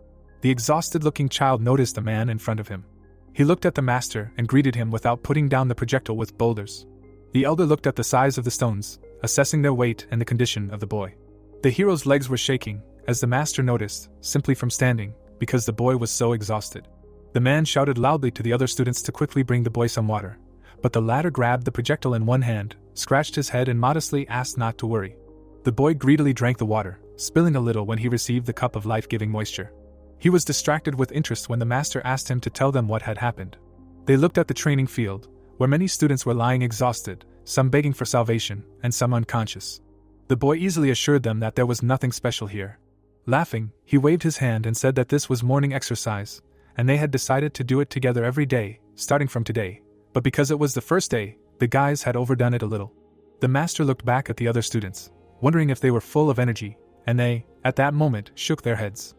The exhausted-looking child noticed the man in front of him. He looked at the master and greeted him without putting down the projectile with boulders. The elder looked at the size of the stones, assessing their weight and the condition of the boy. The hero's legs were shaking, as the master noticed, simply from standing, because the boy was so exhausted. The man shouted loudly to the other students to quickly bring the boy some water, but the latter grabbed the projectile in one hand, scratched his head and modestly asked not to worry. The boy greedily drank the water, spilling a little when he received the cup of life-giving moisture. He was distracted with interest when the master asked him to tell them what had happened. They looked at the training field, where many students were lying exhausted, some begging for salvation, and some unconscious. The boy easily assured them that there was nothing special here. Laughing, he waved his hand and said that this was morning exercise, and they had decided to do it together every day, starting from today, but because it was the first day, the guys had overdone it a little. The master looked back at the other students, wondering if they were full of energy, and they, at that moment, shook their heads.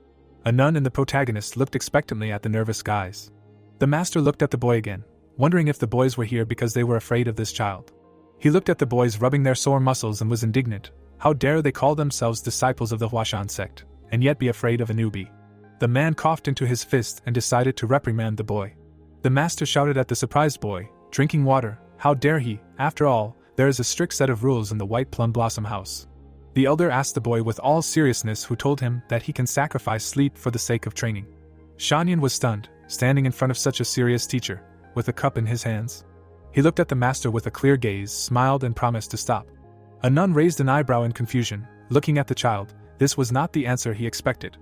A nun and the protagonist looked expectantly at the nervous guys. The master looked at the boy again, wondering if the boys were here because they were afraid of this child. He looked at the boys rubbing their sore muscles and was indignant. How dare they call themselves disciples of the Huashan Sect, and yet be afraid of a newbie? The man coughed into his fist and decided to reprimand the boy. The master shouted at the surprised boy, drinking water, how dare he? After all, there is a strict set of rules in the White Plum Blossom House. The elder asked the boy with all seriousness who told him that he can sacrifice sleep for the sake of training. Shanyan was stunned, standing in front of such a serious teacher, with a cup in his hands. He looked at the master with a clear gaze, smiled and promised to stop. A nun raised an eyebrow in confusion, looking at the child. This was not the answer he expected.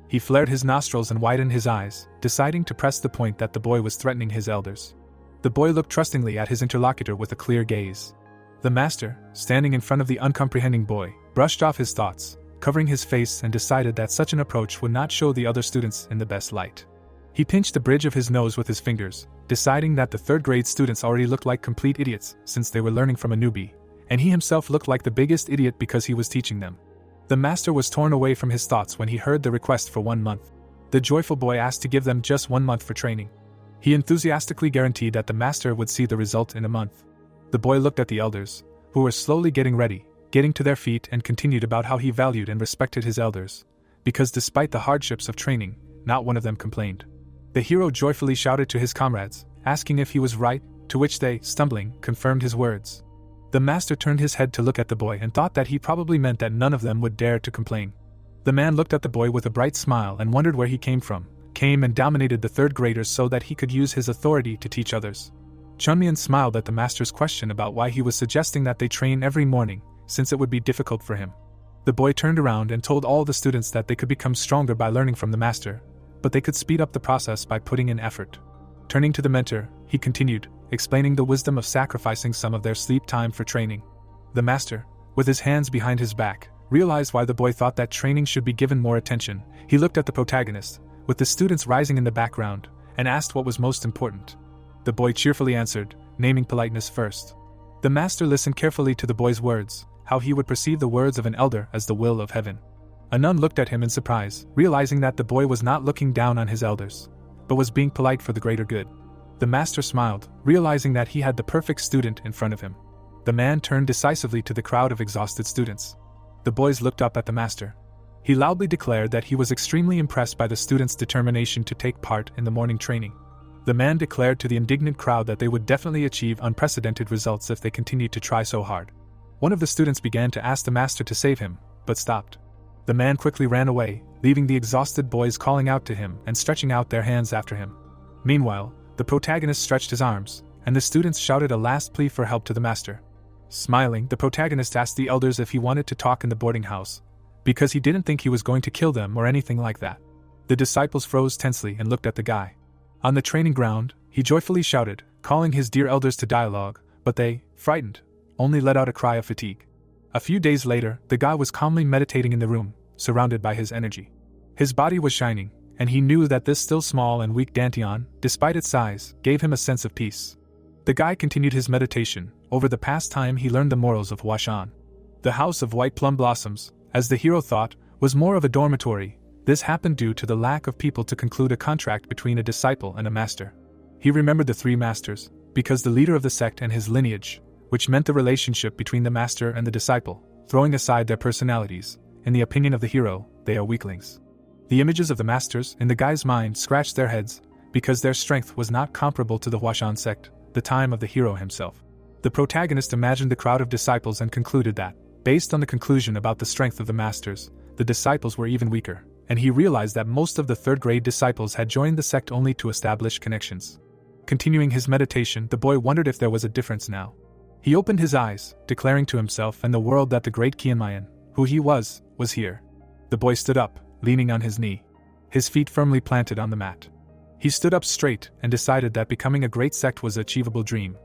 He flared his nostrils and widened his eyes, deciding to press the point that the boy was threatening his elders. The boy looked trustingly at his interlocutor with a clear gaze. The master, standing in front of the uncomprehending boy, brushed off his thoughts, covering his face and decided that such an approach would not show the other students in the best light. He pinched the bridge of his nose with his fingers, deciding that the third-grade students already looked like complete idiots since they were learning from a newbie, and he himself looked like the biggest idiot because he was teaching them. The master was torn away from his thoughts when he heard the request for 1 month. The joyful boy asked to give them just 1 month for training. He enthusiastically guaranteed that the master would see the result in a month. The boy looked at the elders, who were slowly getting ready, getting to their feet, and continued about how he valued and respected his elders, because despite the hardships of training, not one of them complained. The hero joyfully shouted to his comrades, asking if he was right, to which they, stumbling, confirmed his words. The master turned his head to look at the boy and thought that he probably meant that none of them would dare to complain. The man looked at the boy with a bright smile and wondered where he came and dominated the third graders so that he could use his authority to teach others. Chunmian smiled at the master's question about why he was suggesting that they train every morning, since it would be difficult for him. The boy turned around and told all the students that they could become stronger by learning from the master, but they could speed up the process by putting in effort. Turning to the mentor, he continued, explaining the wisdom of sacrificing some of their sleep time for training. The master, with his hands behind his back, realized why the boy thought that training should be given more attention. He looked at the protagonist, with the students rising in the background, and asked what was most important. The boy cheerfully answered, naming politeness first. The master listened carefully to the boy's words, how he would perceive the words of an elder as the will of heaven. A nun looked at him in surprise, realizing that the boy was not looking down on his elders, but was being polite for the greater good. The master smiled, realizing that he had the perfect student in front of him. The man turned decisively to the crowd of exhausted students. The boys looked up at the master. He loudly declared that he was extremely impressed by the students' determination to take part in the morning training. The man declared to the indignant crowd that they would definitely achieve unprecedented results if they continued to try so hard. One of the students began to ask the master to save him, but stopped. The man quickly ran away, leaving the exhausted boys calling out to him and stretching out their hands after him. Meanwhile, the protagonist stretched his arms, and the students shouted a last plea for help to the master. Smiling, the protagonist asked the elders if he wanted to talk in the boarding house, because he didn't think he was going to kill them or anything like that. The disciples froze tensely and looked at the guy. On the training ground, he joyfully shouted, calling his dear elders to dialogue, but they, frightened, only let out a cry of fatigue. A few days later, the guy was calmly meditating in the room, surrounded by his energy. His body was shining, and he knew that this still small and weak dantian, despite its size, gave him a sense of peace. The guy continued his meditation, over the past time he learned the morals of Huashan. The House of White Plum Blossoms, as the hero thought, was more of a dormitory. This happened due to the lack of people to conclude a contract between a disciple and a master. He remembered the three masters, because the leader of the sect and his lineage, which meant the relationship between the master and the disciple, throwing aside their personalities. In the opinion of the hero, they are weaklings. The images of the masters in the guy's mind scratched their heads, because their strength was not comparable to the Huashan sect, the time of the hero himself. The protagonist imagined the crowd of disciples and concluded that, based on the conclusion about the strength of the masters, the disciples were even weaker, and he realized that most of the third-grade disciples had joined the sect only to establish connections. Continuing his meditation, the boy wondered if there was a difference now. He opened his eyes, declaring to himself and the world that the great Qianmayan, who he was here. The boy stood up, leaning on his knee, his feet firmly planted on the mat. He stood up straight and decided that becoming a great sect was an achievable dream.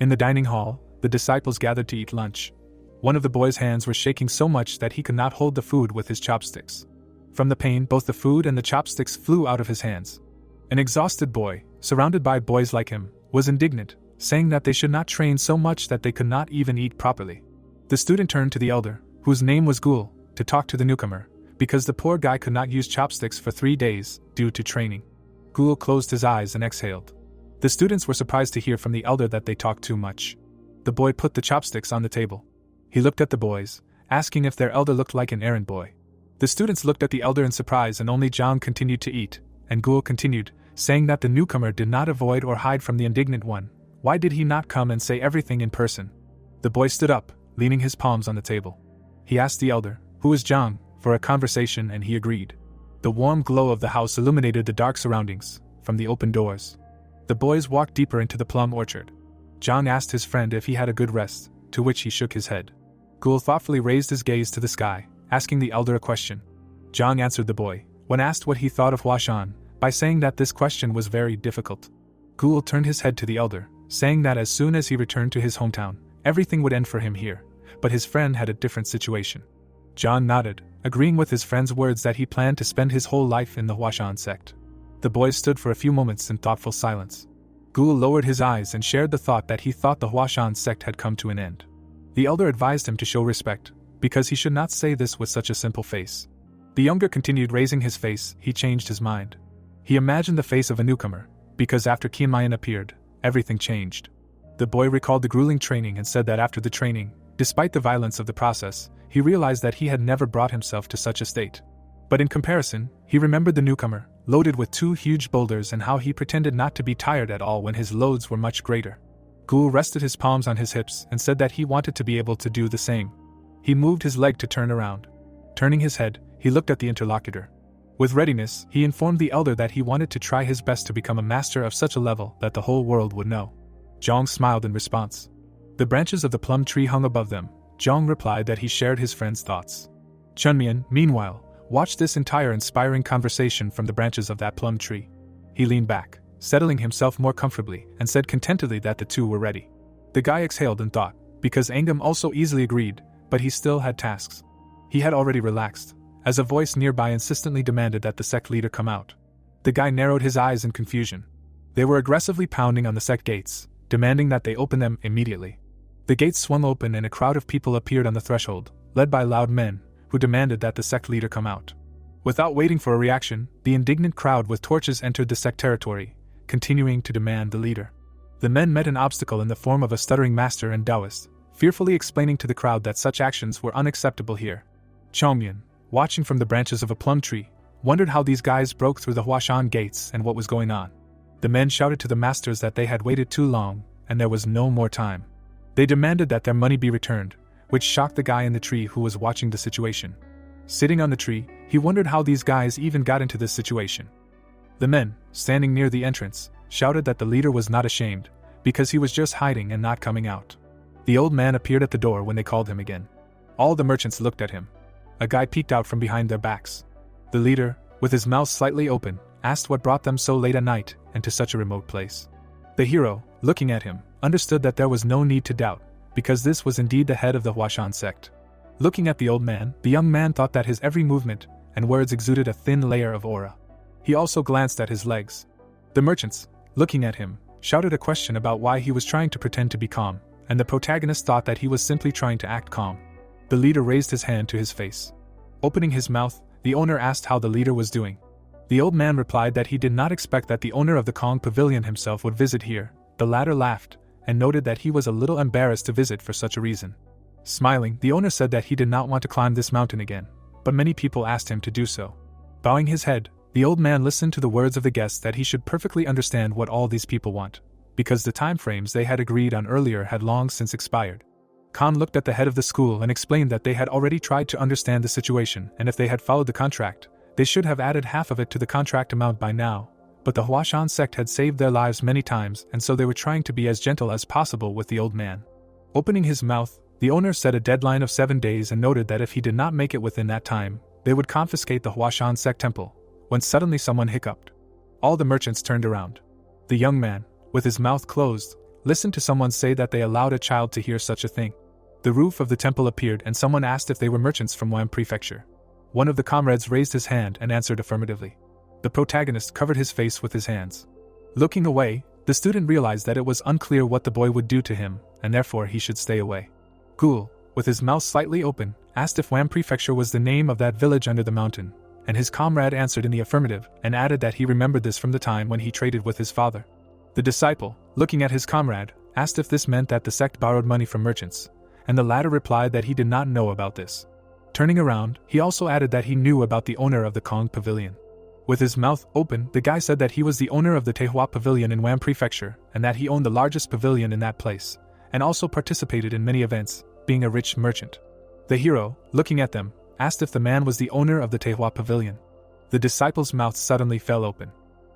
In the dining hall, the disciples gathered to eat lunch. One of the boy's hands were shaking so much that he could not hold the food with his chopsticks. From the pain, both the food and the chopsticks flew out of his hands. An exhausted boy, surrounded by boys like him, was indignant, saying that they should not train so much that they could not even eat properly. The student turned to the elder, whose name was Ghoul, to talk to the newcomer, because the poor guy could not use chopsticks for 3 days, due to training. Ghoul closed his eyes and exhaled. The students were surprised to hear from the elder that they talked too much. The boy put the chopsticks on the table. He looked at the boys, asking if their elder looked like an errand boy. The students looked at the elder in surprise and only Zhang continued to eat, and Ghoul continued, saying that the newcomer did not avoid or hide from the indignant one. Why did he not come and say everything in person? The boy stood up, leaning his palms on the table. He asked the elder, who was Zhang, for a conversation and he agreed. The warm glow of the house illuminated the dark surroundings, from the open doors. The boys walked deeper into the plum orchard. Zhang asked his friend if he had a good rest, to which he shook his head. Ghoul thoughtfully raised his gaze to the sky, asking the elder a question. Zhang answered the boy, when asked what he thought of Huashan, by saying that this question was very difficult. Ghoul turned his head to the elder, saying that as soon as he returned to his hometown, everything would end for him here, but his friend had a different situation. Zhang nodded, agreeing with his friend's words that he planned to spend his whole life in the Huashan sect. The boys stood for a few moments in thoughtful silence. Ghoul lowered his eyes and shared the thought that he thought the Huashan sect had come to an end. The elder advised him to show respect, because he should not say this with such a simple face. The younger continued raising his face. He changed his mind. He imagined the face of a newcomer, because after Qianmayan appeared, everything changed. The boy recalled the grueling training and said that after the training, despite the violence of the process, he realized that he had never brought himself to such a state. But in comparison, he remembered the newcomer, loaded with 2 huge boulders, and how he pretended not to be tired at all when his loads were much greater. Ghoul rested his palms on his hips and said that he wanted to be able to do the same. He moved his leg to turn around. Turning his head, he looked at the interlocutor. With readiness, he informed the elder that he wanted to try his best to become a master of such a level that the whole world would know. Zhang smiled in response. The branches of the plum tree hung above them. Zhang replied that he shared his friend's thoughts. Chunmian, meanwhile, watched this entire inspiring conversation from the branches of that plum tree. He leaned back, settling himself more comfortably, and said contentedly that the two were ready. The guy exhaled in thought, because Angam also easily agreed, but he still had tasks. He had already relaxed, as a voice nearby insistently demanded that the sect leader come out. The guy narrowed his eyes in confusion. They were aggressively pounding on the sect gates, demanding that they open them immediately. The gates swung open and a crowd of people appeared on the threshold, led by loud men, who demanded that the sect leader come out. Without waiting for a reaction, the indignant crowd with torches entered the sect territory, continuing to demand the leader. The men met an obstacle in the form of a stuttering master and Taoist, fearfully explaining to the crowd that such actions were unacceptable here. Chongmian, watching from the branches of a plum tree, wondered how these guys broke through the Huashan gates and what was going on. The men shouted to the masters that they had waited too long, and there was no more time. They demanded that their money be returned, which shocked the guy in the tree who was watching the situation. Sitting on the tree, he wondered how these guys even got into this situation. The men, standing near the entrance, shouted that the leader was not ashamed, because he was just hiding and not coming out. The old man appeared at the door when they called him again. All the merchants looked at him. A guy peeked out from behind their backs. The leader, with his mouth slightly open, asked what brought them so late at night and to such a remote place. The hero, looking at him, understood that there was no need to doubt, because this was indeed the head of the Huashan sect. Looking at the old man, the young man thought that his every movement and words exuded a thin layer of aura. He also glanced at his legs. The merchants, looking at him, shouted a question about why he was trying to pretend to be calm, and the protagonist thought that he was simply trying to act calm. The leader raised his hand to his face. Opening his mouth, the owner asked how the leader was doing. The old man replied that he did not expect that the owner of the Kong Pavilion himself would visit here. The latter laughed, and noted that he was a little embarrassed to visit for such a reason. Smiling, the owner said that he did not want to climb this mountain again, but many people asked him to do so. Bowing his head, the old man listened to the words of the guests that he should perfectly understand what all these people want, because the time frames they had agreed on earlier had long since expired. Khan looked at the head of the school and explained that they had already tried to understand the situation, and if they had followed the contract, they should have added half of it to the contract amount by now. But the Huashan sect had saved their lives many times, and so they were trying to be as gentle as possible with the old man. Opening his mouth, the owner set a deadline of 7 days and noted that if he did not make it within that time, they would confiscate the Huashan sect temple, when suddenly someone hiccuped. All the merchants turned around. The young man, with his mouth closed, listened to someone say that they allowed a child to hear such a thing. The roof of the temple appeared and someone asked if they were merchants from Wam Prefecture. One of the comrades raised his hand and answered affirmatively. The protagonist covered his face with his hands. Looking away, the student realized that it was unclear what the boy would do to him, and therefore he should stay away. Ghoul, with his mouth slightly open, asked if Wam Prefecture was the name of that village under the mountain, and his comrade answered in the affirmative and added that he remembered this from the time when he traded with his father. The disciple, looking at his comrade, asked if this meant that the sect borrowed money from merchants, and the latter replied that he did not know about this. Turning around, he also added that he knew about the owner of the Kong Pavilion. With his mouth open, the guy said that he was the owner of the Taihua Pavilion in Wam Prefecture, and that he owned the largest pavilion in that place, and also participated in many events, being a rich merchant. The hero, looking at them, asked if the man was the owner of the Taihua Pavilion. The disciple's mouth suddenly fell open.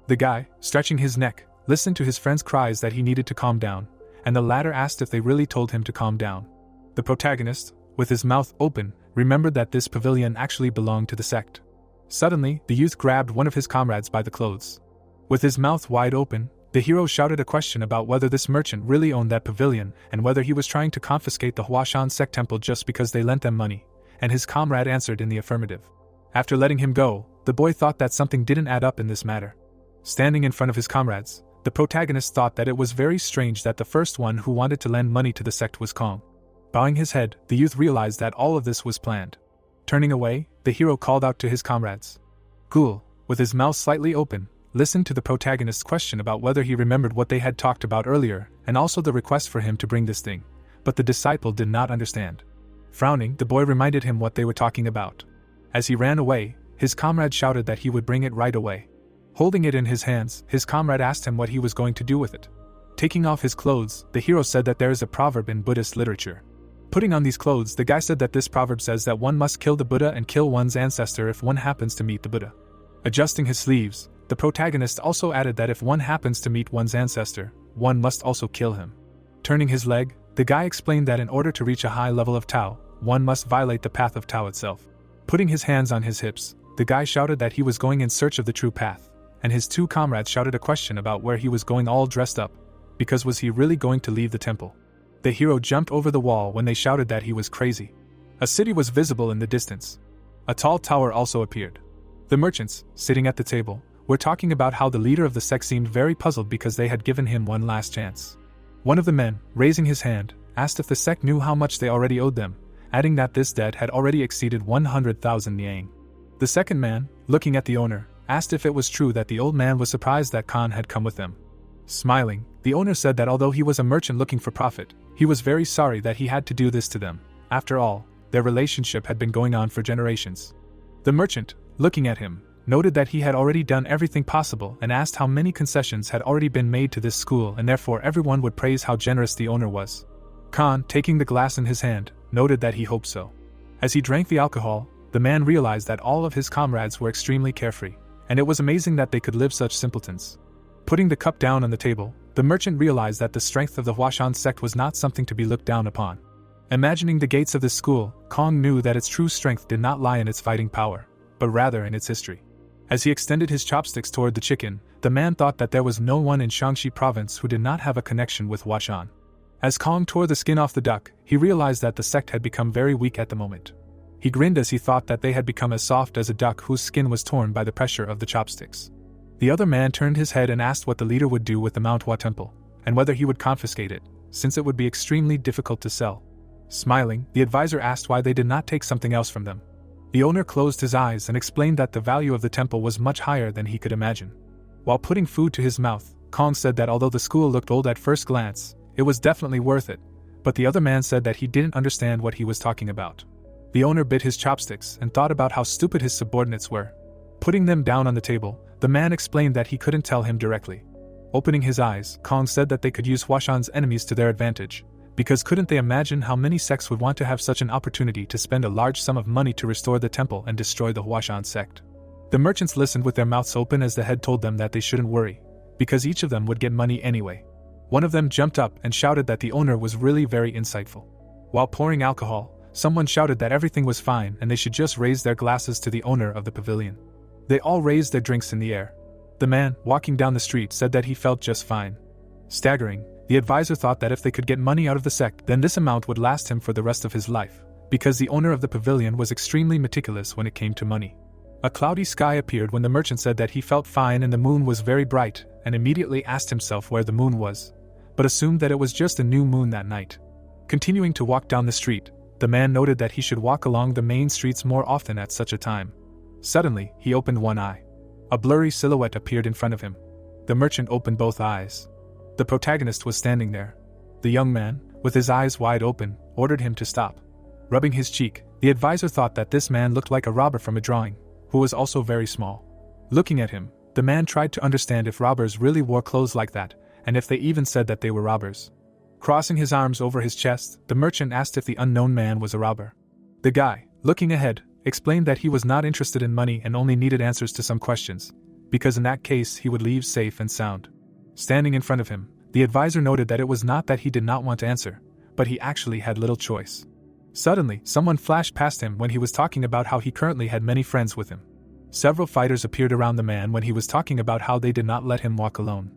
The guy, stretching his neck, listened to his friend's cries that he needed to calm down, and the latter asked if they really told him to calm down. The protagonist, with his mouth open, remembered that this pavilion actually belonged to the sect. Suddenly, the youth grabbed one of his comrades by the clothes. With his mouth wide open, the hero shouted a question about whether this merchant really owned that pavilion and whether he was trying to confiscate the Huashan sect temple just because they lent them money, and his comrade answered in the affirmative. After letting him go, the boy thought that something didn't add up in this matter. Standing in front of his comrades, the protagonist thought that it was very strange that the first one who wanted to lend money to the sect was Kong. Bowing his head, the youth realized that all of this was planned. Turning away, the hero called out to his comrades. Ghoul, with his mouth slightly open, listened to the protagonist's question about whether he remembered what they had talked about earlier, and also the request for him to bring this thing, but the disciple did not understand. Frowning, the boy reminded him what they were talking about. As he ran away, his comrade shouted that he would bring it right away. Holding it in his hands, his comrade asked him what he was going to do with it. Taking off his clothes, the hero said that there is a proverb in Buddhist literature. Putting on these clothes, the guy said that this proverb says that one must kill the Buddha and kill one's ancestor if one happens to meet the Buddha. Adjusting his sleeves, the protagonist also added that if one happens to meet one's ancestor, one must also kill him. Turning his leg, the guy explained that in order to reach a high level of Tao, one must violate the path of Tao itself. Putting his hands on his hips, the guy shouted that he was going in search of the true path, and his two comrades shouted a question about where he was going all dressed up, because was he really going to leave the temple? The hero jumped over the wall when they shouted that he was crazy. A city was visible in the distance. A tall tower also appeared. The merchants, sitting at the table, were talking about how the leader of the sect seemed very puzzled because they had given him one last chance. One of the men, raising his hand, asked if the sect knew how much they already owed them, adding that this debt had already exceeded 100,000 yang. The second man, looking at the owner, asked if it was true that the old man was surprised that Khan had come with them. Smiling, the owner said that although he was a merchant looking for profit, he was very sorry that he had to do this to them. After all, their relationship had been going on for generations. The merchant, looking at him, noted that he had already done everything possible and asked how many concessions had already been made to this school, and therefore everyone would praise how generous the owner was. Khan, taking the glass in his hand, noted that he hoped so. As he drank the alcohol, the man realized that all of his comrades were extremely carefree, and it was amazing that they could live such simpletons. Putting the cup down on the table, the merchant realized that the strength of the Huashan sect was not something to be looked down upon. Imagining the gates of this school, Kong knew that its true strength did not lie in its fighting power, but rather in its history. As he extended his chopsticks toward the chicken, the man thought that there was no one in Shaanxi province who did not have a connection with Huashan. As Kong tore the skin off the duck, he realized that the sect had become very weak at the moment. He grinned as he thought that they had become as soft as a duck whose skin was torn by the pressure of the chopsticks. The other man turned his head and asked what the leader would do with the Mount Hua temple, and whether he would confiscate it, since it would be extremely difficult to sell. Smiling, the advisor asked why they did not take something else from them. The owner closed his eyes and explained that the value of the temple was much higher than he could imagine. While putting food to his mouth, Kong said that although the school looked old at first glance, it was definitely worth it, but the other man said that he didn't understand what he was talking about. The owner bit his chopsticks and thought about how stupid his subordinates were. Putting them down on the table, the man explained that he couldn't tell him directly. Opening his eyes, Kong said that they could use Huashan's enemies to their advantage, because couldn't they imagine how many sects would want to have such an opportunity to spend a large sum of money to restore the temple and destroy the Huashan sect. The merchants listened with their mouths open as the head told them that they shouldn't worry, because each of them would get money anyway. One of them jumped up and shouted that the owner was really very insightful. While pouring alcohol, someone shouted that everything was fine and they should just raise their glasses to the owner of the pavilion. They all raised their drinks in the air. The man, walking down the street, said that he felt just fine. Staggering, the advisor thought that if they could get money out of the sect, then this amount would last him for the rest of his life, because the owner of the pavilion was extremely meticulous when it came to money. A cloudy sky appeared when the merchant said that he felt fine and the moon was very bright, and immediately asked himself where the moon was, but assumed that it was just a new moon that night. Continuing to walk down the street, the man noted that he should walk along the main streets more often at such a time. Suddenly, he opened one eye. A blurry silhouette appeared in front of him. The merchant opened both eyes. The protagonist was standing there. The young man, with his eyes wide open, ordered him to stop. Rubbing his cheek, the advisor thought that this man looked like a robber from a drawing, who was also very small. Looking at him, the man tried to understand if robbers really wore clothes like that, and if they even said that they were robbers. Crossing his arms over his chest, the merchant asked if the unknown man was a robber. The guy, looking ahead, explained that he was not interested in money and only needed answers to some questions, because in that case he would leave safe and sound. Standing in front of him, the advisor noted that it was not that he did not want to answer, but he actually had little choice. Suddenly, someone flashed past him when he was talking about how he currently had many friends with him. Several fighters appeared around the man when he was talking about how they did not let him walk alone.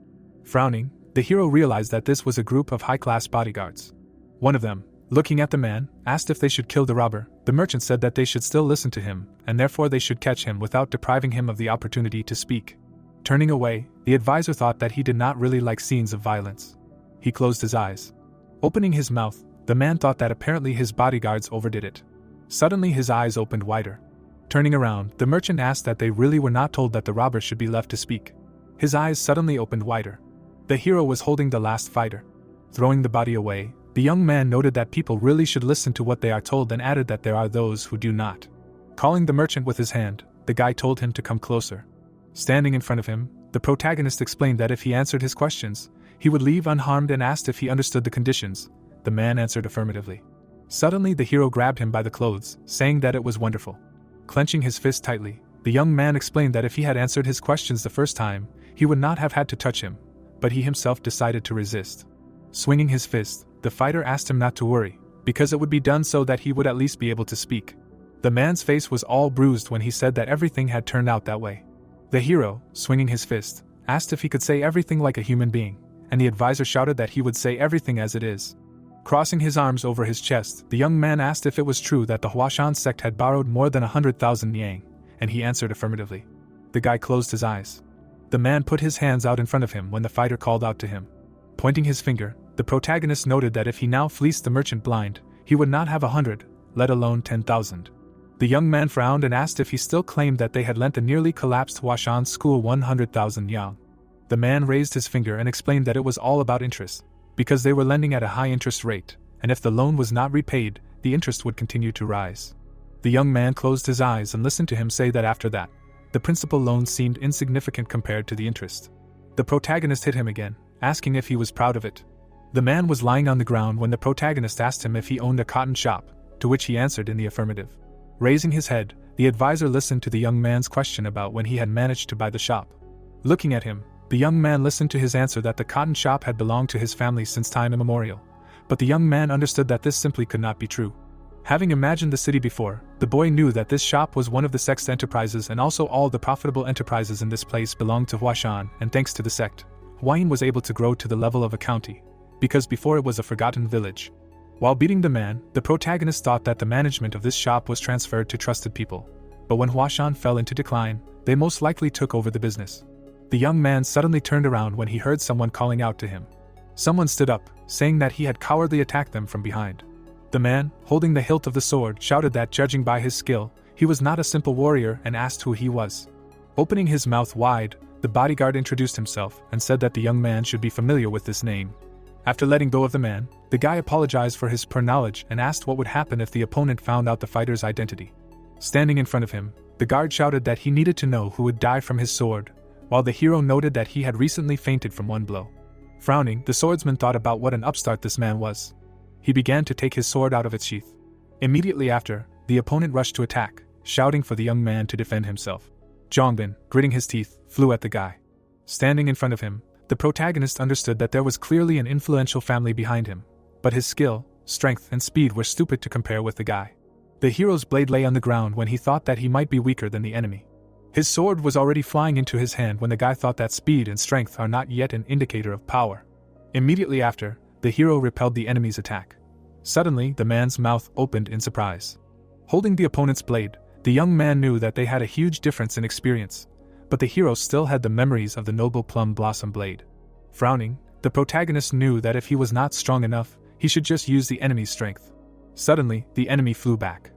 Frowning, the hero realized that this was a group of high-class bodyguards. One of them, looking at the man, asked if they should kill the robber. The merchant said that they should still listen to him, and therefore they should catch him without depriving him of the opportunity to speak. Turning away, the advisor thought that he did not really like scenes of violence. He closed his eyes. Opening his mouth, the man thought that apparently his bodyguards overdid it. Suddenly his eyes opened wider. Turning around, the merchant asked that they really were not told that the robber should be left to speak. His eyes suddenly opened wider. The hero was holding the last fighter. Throwing the body away, the young man noted that people really should listen to what they are told and added that there are those who do not. Calling the merchant with his hand, the guy told him to come closer. Standing in front of him, the protagonist explained that if he answered his questions, he would leave unharmed and asked if he understood the conditions. The man answered affirmatively. Suddenly the hero grabbed him by the clothes, saying that it was wonderful. Clenching his fist tightly, the young man explained that if he had answered his questions the first time, he would not have had to touch him, but he himself decided to resist. Swinging his fist, the fighter asked him not to worry, because it would be done so that he would at least be able to speak. The man's face was all bruised when he said that everything had turned out that way. The hero, swinging his fist, asked if he could say everything like a human being, and the advisor shouted that he would say everything as it is. Crossing his arms over his chest, the young man asked if it was true that the Huashan sect had borrowed more than 100,000 yang, and he answered affirmatively. The guy closed his eyes. The man put his hands out in front of him when the fighter called out to him. Pointing his finger, the protagonist noted that if he now fleeced the merchant blind, he would not have 100, let alone 10,000. The young man frowned and asked if he still claimed that they had lent the nearly collapsed Huashan school 100,000 yang. The man raised his finger and explained that it was all about interest, because they were lending at a high interest rate, and if the loan was not repaid, the interest would continue to rise. The young man closed his eyes and listened to him say that after that, the principal loan seemed insignificant compared to the interest. The protagonist hit him again, asking if he was proud of it. The man was lying on the ground when the protagonist asked him if he owned a cotton shop, to which he answered in the affirmative. Raising his head, the advisor listened to the young man's question about when he had managed to buy the shop. Looking at him, the young man listened to his answer that the cotton shop had belonged to his family since time immemorial, but the young man understood that this simply could not be true. Having imagined the city before, the boy knew that this shop was one of the Sect's enterprises and also all the profitable enterprises in this place belonged to Huashan, and thanks to the Sect, Huayin was able to grow to the level of a county, because before it was a forgotten village. While beating the man, the protagonist thought that the management of this shop was transferred to trusted people, but when Huashan fell into decline, they most likely took over the business. The young man suddenly turned around when he heard someone calling out to him. Someone stood up, saying that he had cowardly attacked them from behind. The man, holding the hilt of the sword, shouted that judging by his skill, he was not a simple warrior and asked who he was. Opening his mouth wide, the bodyguard introduced himself and said that the young man should be familiar with this name. After letting go of the man, the guy apologized for his poor knowledge and asked what would happen if the opponent found out the fighter's identity. Standing in front of him, the guard shouted that he needed to know who would die from his sword, while the hero noted that he had recently fainted from one blow. Frowning, the swordsman thought about what an upstart this man was. He began to take his sword out of its sheath. Immediately after, the opponent rushed to attack, shouting for the young man to defend himself. Jongbin, gritting his teeth, flew at the guy. Standing in front of him, the protagonist understood that there was clearly an influential family behind him, but his skill, strength, and speed were stupid to compare with the guy. The hero's blade lay on the ground when he thought that he might be weaker than the enemy. His sword was already flying into his hand when the guy thought that speed and strength are not yet an indicator of power. Immediately after, the hero repelled the enemy's attack. Suddenly, the man's mouth opened in surprise. Holding the opponent's blade, the young man knew that they had a huge difference in experience, but the hero still had the memories of the noble plum blossom blade. Frowning, the protagonist knew that if he was not strong enough, he should just use the enemy's strength. Suddenly, the enemy flew back.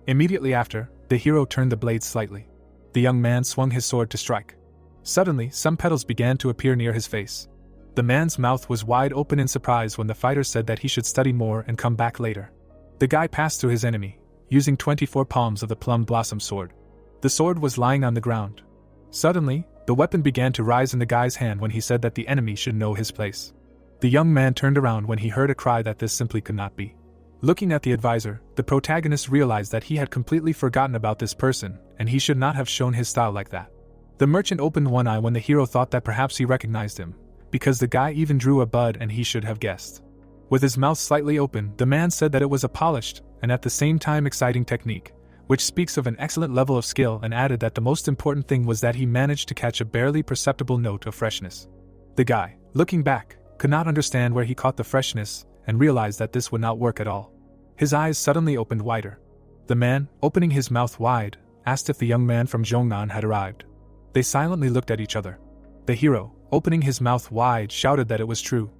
Immediately after, the hero turned the blade slightly. The young man swung his sword to strike. Suddenly, some petals began to appear near his face. The man's mouth was wide open in surprise when the fighter said that he should study more and come back later. The guy passed through his enemy, using 24 palms of the plum blossom sword. The sword was lying on the ground. Suddenly, the weapon began to rise in the guy's hand when he said that the enemy should know his place. The young man turned around when he heard a cry that this simply could not be. Looking at the advisor, the protagonist realized that he had completely forgotten about this person, and he should not have shown his style like that. The merchant opened one eye when the hero thought that perhaps he recognized him, because the guy even drew a bud and he should have guessed. With his mouth slightly open, the man said that it was a polished, and at the same time exciting technique, which speaks of an excellent level of skill, and added that the most important thing was that he managed to catch a barely perceptible note of freshness. The guy, looking back, could not understand where he caught the freshness, and realized that this would not work at all. His eyes suddenly opened wider. The man, opening his mouth wide, asked if the young man from Zhongnan had arrived. They silently looked at each other. The hero, opening his mouth wide, shouted that it was true.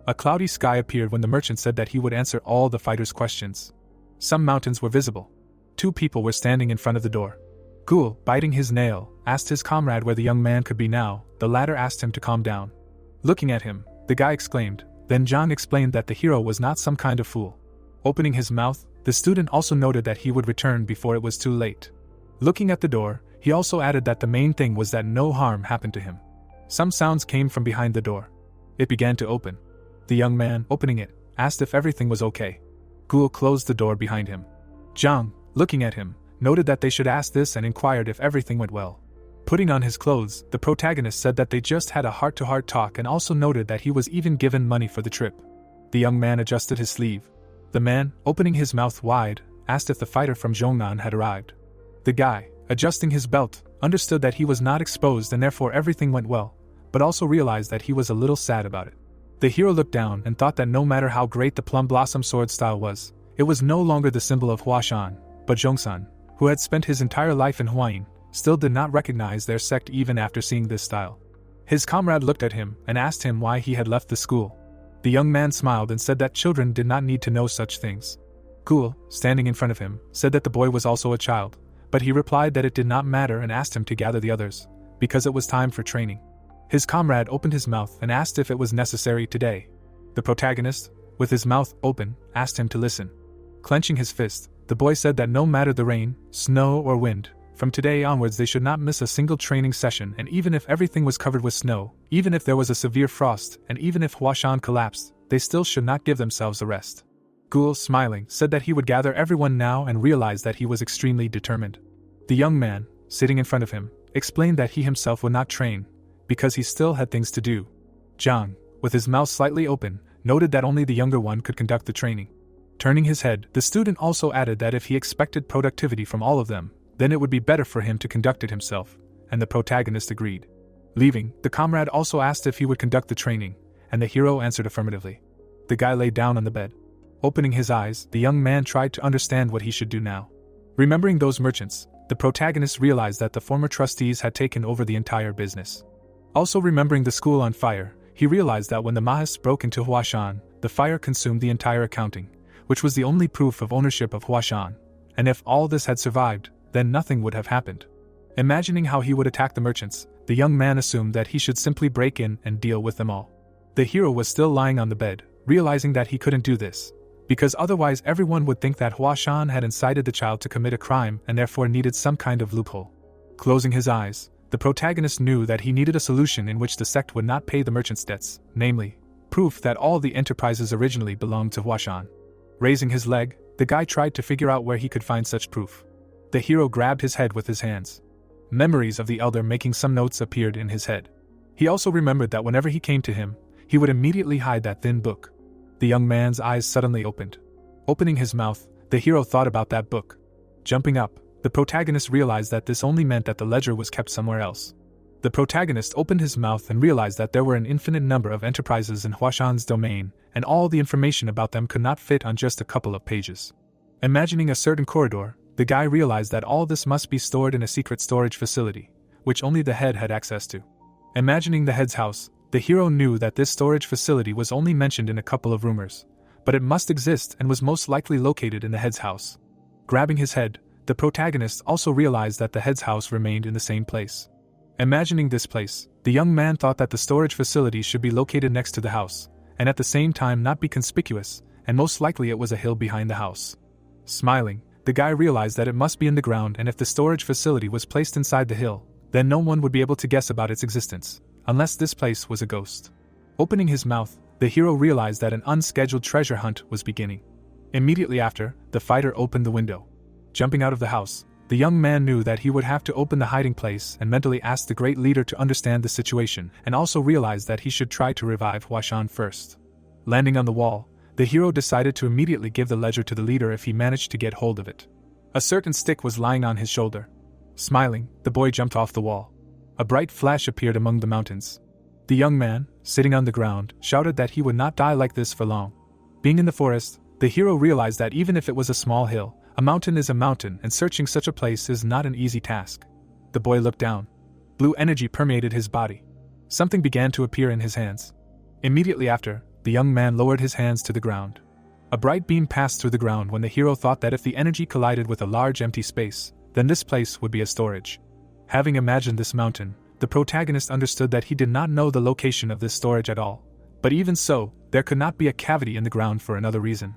A cloudy sky appeared when the merchant said that he would answer all the fighters' questions. Some mountains were visible. 2 people were standing in front of the door. Ghoul, biting his nail, asked his comrade where the young man could be now. The latter asked him to calm down. Looking at him, the guy exclaimed. Then John explained that the hero was not some kind of fool. Opening his mouth, the student also noted that he would return before it was too late. Looking at the door, he also added that the main thing was that no harm happened to him. Some sounds came from behind the door. It began to open. The young man, opening it, asked if everything was okay. Ghoul closed the door behind him. Zhang, looking at him, noted that they should ask this and inquired if everything went well. Putting on his clothes, the protagonist said that they just had a heart-to-heart talk and also noted that he was even given money for the trip. The young man adjusted his sleeve. The man, opening his mouth wide, asked if the fighter from Zhongnan had arrived. The guy, adjusting his belt, understood that he was not exposed and therefore everything went well, but also realized that he was a little sad about it. The hero looked down and thought that no matter how great the plum blossom sword style was, it was no longer the symbol of Huashan, but Zhongsan, who had spent his entire life in Huayin, still did not recognize their sect even after seeing this style. His comrade looked at him and asked him why he had left the school. The young man smiled and said that children did not need to know such things. Ghoul, standing in front of him, said that the boy was also a child, but he replied that it did not matter and asked him to gather the others, because it was time for training. His comrade opened his mouth and asked if it was necessary today. The protagonist, with his mouth open, asked him to listen. Clenching his fist, the boy said that no matter the rain, snow, or wind, from today onwards they should not miss a single training session, and even if everything was covered with snow, even if there was a severe frost, and even if Huashan collapsed, they still should not give themselves a rest. Ghoul, smiling, said that he would gather everyone now and realized that he was extremely determined. The young man, sitting in front of him, explained that he himself would not train, because he still had things to do. Zhang, with his mouth slightly open, noted that only the younger one could conduct the training. Turning his head, the student also added that if he expected productivity from all of them, then it would be better for him to conduct it himself, and the protagonist agreed. Leaving, the comrade also asked if he would conduct the training, and the hero answered affirmatively. The guy lay down on the bed. Opening his eyes, the young man tried to understand what he should do now. Remembering those merchants, the protagonist realized that the former trustees had taken over the entire business. Also remembering the school on fire, he realized that when the Mahas broke into Huashan, the fire consumed the entire accounting, which was the only proof of ownership of Huashan, and if all this had survived, then nothing would have happened. Imagining how he would attack the merchants, the young man assumed that he should simply break in and deal with them all. The hero was still lying on the bed, realizing that he couldn't do this, because otherwise everyone would think that Huashan had incited the child to commit a crime and therefore needed some kind of loophole. Closing his eyes, the protagonist knew that he needed a solution in which the sect would not pay the merchants' debts, namely, proof that all the enterprises originally belonged to Huashan. Raising his leg, the guy tried to figure out where he could find such proof. The hero grabbed his head with his hands. Memories of the elder making some notes appeared in his head. He also remembered that whenever he came to him, he would immediately hide that thin book. The young man's eyes suddenly opened. Opening his mouth, the hero thought about that book. Jumping up, the protagonist realized that this only meant that the ledger was kept somewhere else. The protagonist opened his mouth and realized that there were an infinite number of enterprises in Huashan's domain, and all the information about them could not fit on just a couple of pages. Imagining a certain corridor, the guy realized that all this must be stored in a secret storage facility, which only the head had access to. Imagining the head's house, the hero knew that this storage facility was only mentioned in a couple of rumors, but it must exist and was most likely located in the head's house. Grabbing his head, the protagonist also realized that the head's house remained in the same place. Imagining this place, the young man thought that the storage facility should be located next to the house, and at the same time not be conspicuous, and most likely it was a hill behind the house. Smiling, the guy realized that it must be in the ground, and if the storage facility was placed inside the hill, then no one would be able to guess about its existence, unless this place was a ghost. Opening his mouth, the hero realized that an unscheduled treasure hunt was beginning. Immediately after, the fighter opened the window. Jumping out of the house, the young man knew that he would have to open the hiding place and mentally ask the great leader to understand the situation, and also realized that he should try to revive Huashan first. Landing on the wall, the hero decided to immediately give the ledger to the leader if he managed to get hold of it. A certain stick was lying on his shoulder. Smiling, the boy jumped off the wall. A bright flash appeared among the mountains. The young man, sitting on the ground, shouted that he would not die like this for long. Being in the forest, the hero realized that even if it was a small hill, a mountain is a mountain, and searching such a place is not an easy task. The boy looked down. Blue energy permeated his body. Something began to appear in his hands. Immediately after, the young man lowered his hands to the ground. A bright beam passed through the ground when the hero thought that if the energy collided with a large empty space, then this place would be a storage. Having imagined this mountain, the protagonist understood that he did not know the location of this storage at all. But even so, there could not be a cavity in the ground for another reason.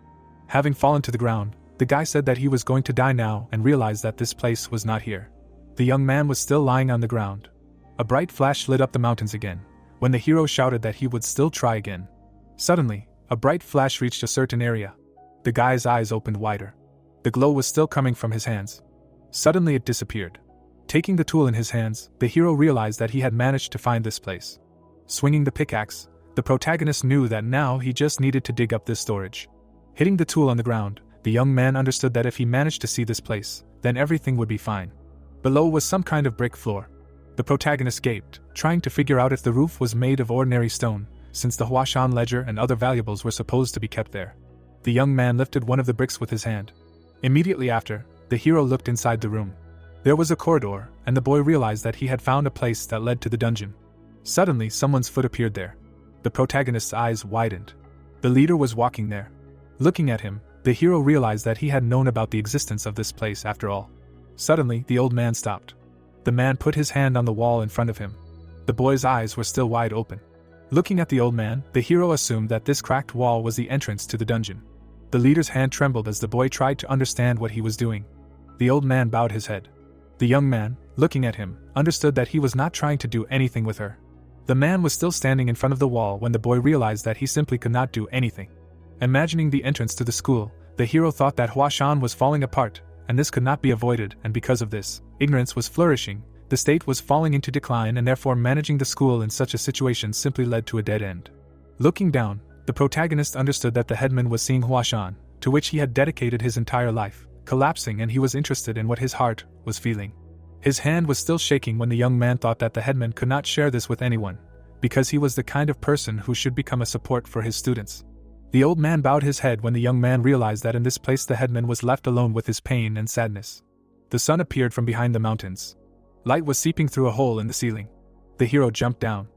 Having fallen to the ground, the guy said that he was going to die now and realized that this place was not here. The young man was still lying on the ground. A bright flash lit up the mountains again, when the hero shouted that he would still try again. Suddenly, a bright flash reached a certain area. The guy's eyes opened wider. The glow was still coming from his hands. Suddenly it disappeared. Taking the tool in his hands, the hero realized that he had managed to find this place. Swinging the pickaxe, the protagonist knew that now he just needed to dig up this storage. Hitting the tool on the ground, the young man understood that if he managed to see this place, then everything would be fine. Below was some kind of brick floor. The protagonist gaped, trying to figure out if the roof was made of ordinary stone, since the Huashan ledger and other valuables were supposed to be kept there. The young man lifted one of the bricks with his hand. Immediately after, the hero looked inside the room. There was a corridor, and the boy realized that he had found a place that led to the dungeon. Suddenly, someone's foot appeared there. The protagonist's eyes widened. The leader was walking there. Looking at him, the hero realized that he had known about the existence of this place after all. Suddenly, the old man stopped. The man put his hand on the wall in front of him. The boy's eyes were still wide open. Looking at the old man, the hero assumed that this cracked wall was the entrance to the dungeon. The leader's hand trembled as the boy tried to understand what he was doing. The old man bowed his head. The young man, looking at him, understood that he was not trying to do anything with her. The man was still standing in front of the wall when the boy realized that he simply could not do anything. Imagining the entrance to the school, the hero thought that Huashan was falling apart, and this could not be avoided, and because of this, ignorance was flourishing, the state was falling into decline, and therefore managing the school in such a situation simply led to a dead end. Looking down, the protagonist understood that the headman was seeing Huashan, to which he had dedicated his entire life, collapsing, and he was interested in what his heart was feeling. His hand was still shaking when the young man thought that the headman could not share this with anyone, because he was the kind of person who should become a support for his students. The old man bowed his head when the young man realized that in this place the headman was left alone with his pain and sadness. The sun appeared from behind the mountains. Light was seeping through a hole in the ceiling. The hero jumped down.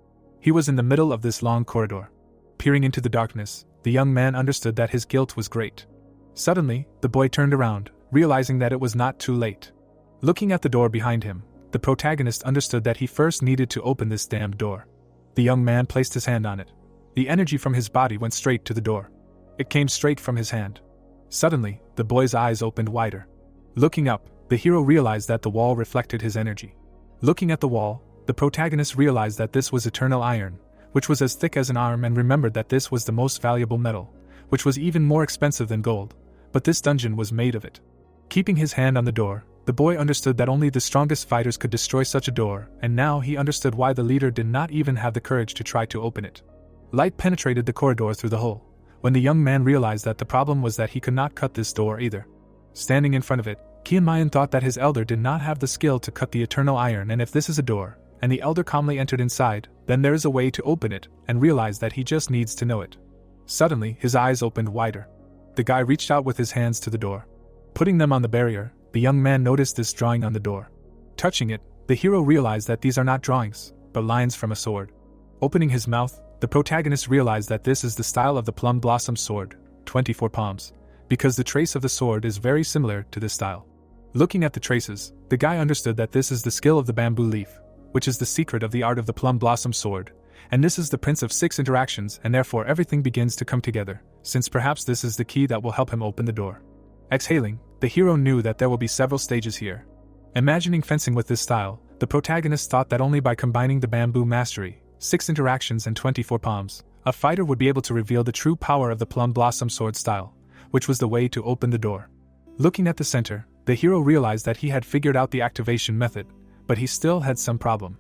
He was in the middle of this long corridor. Peering into the darkness, the young man understood that his guilt was great. Suddenly, the boy turned around, realizing that it was not too late. Looking at the door behind him, the protagonist understood that he first needed to open this damned door. The young man placed his hand on it. The energy from his body went straight to the door. It came straight from his hand. Suddenly, the boy's eyes opened wider. Looking up, the hero realized that the wall reflected his energy. Looking at the wall, the protagonist realized that this was eternal iron, which was as thick as an arm, and remembered that this was the most valuable metal, which was even more expensive than gold, but this dungeon was made of it. Keeping his hand on the door, the boy understood that only the strongest fighters could destroy such a door, and now he understood why the leader did not even have the courage to try to open it. Light penetrated the corridor through the hole, when the young man realized that the problem was that he could not cut this door either. Standing in front of it, Kianmayan thought that his elder did not have the skill to cut the eternal iron, and if this is a door, and the elder calmly entered inside, then there is a way to open it, and realized that he just needs to know it. Suddenly, his eyes opened wider. The guy reached out with his hands to the door. Putting them on the barrier, the young man noticed this drawing on the door. Touching it, the hero realized that these are not drawings, but lines from a sword. Opening his mouth, the protagonist realized that this is the style of the plum blossom sword, 24 palms, because the trace of the sword is very similar to this style. Looking at the traces, the guy understood that this is the skill of the bamboo leaf, which is the secret of the art of the plum blossom sword, and this is the prince of 6 interactions, and therefore everything begins to come together, since perhaps this is the key that will help him open the door. Exhaling, the hero knew that there will be several stages here. Imagining fencing with this style, the protagonist thought that only by combining the bamboo mastery, 6 interactions and 24 palms, a fighter would be able to reveal the true power of the plum blossom sword style, which was the way to open the door. Looking at the center, the hero realized that he had figured out the activation method, but he still had some problem.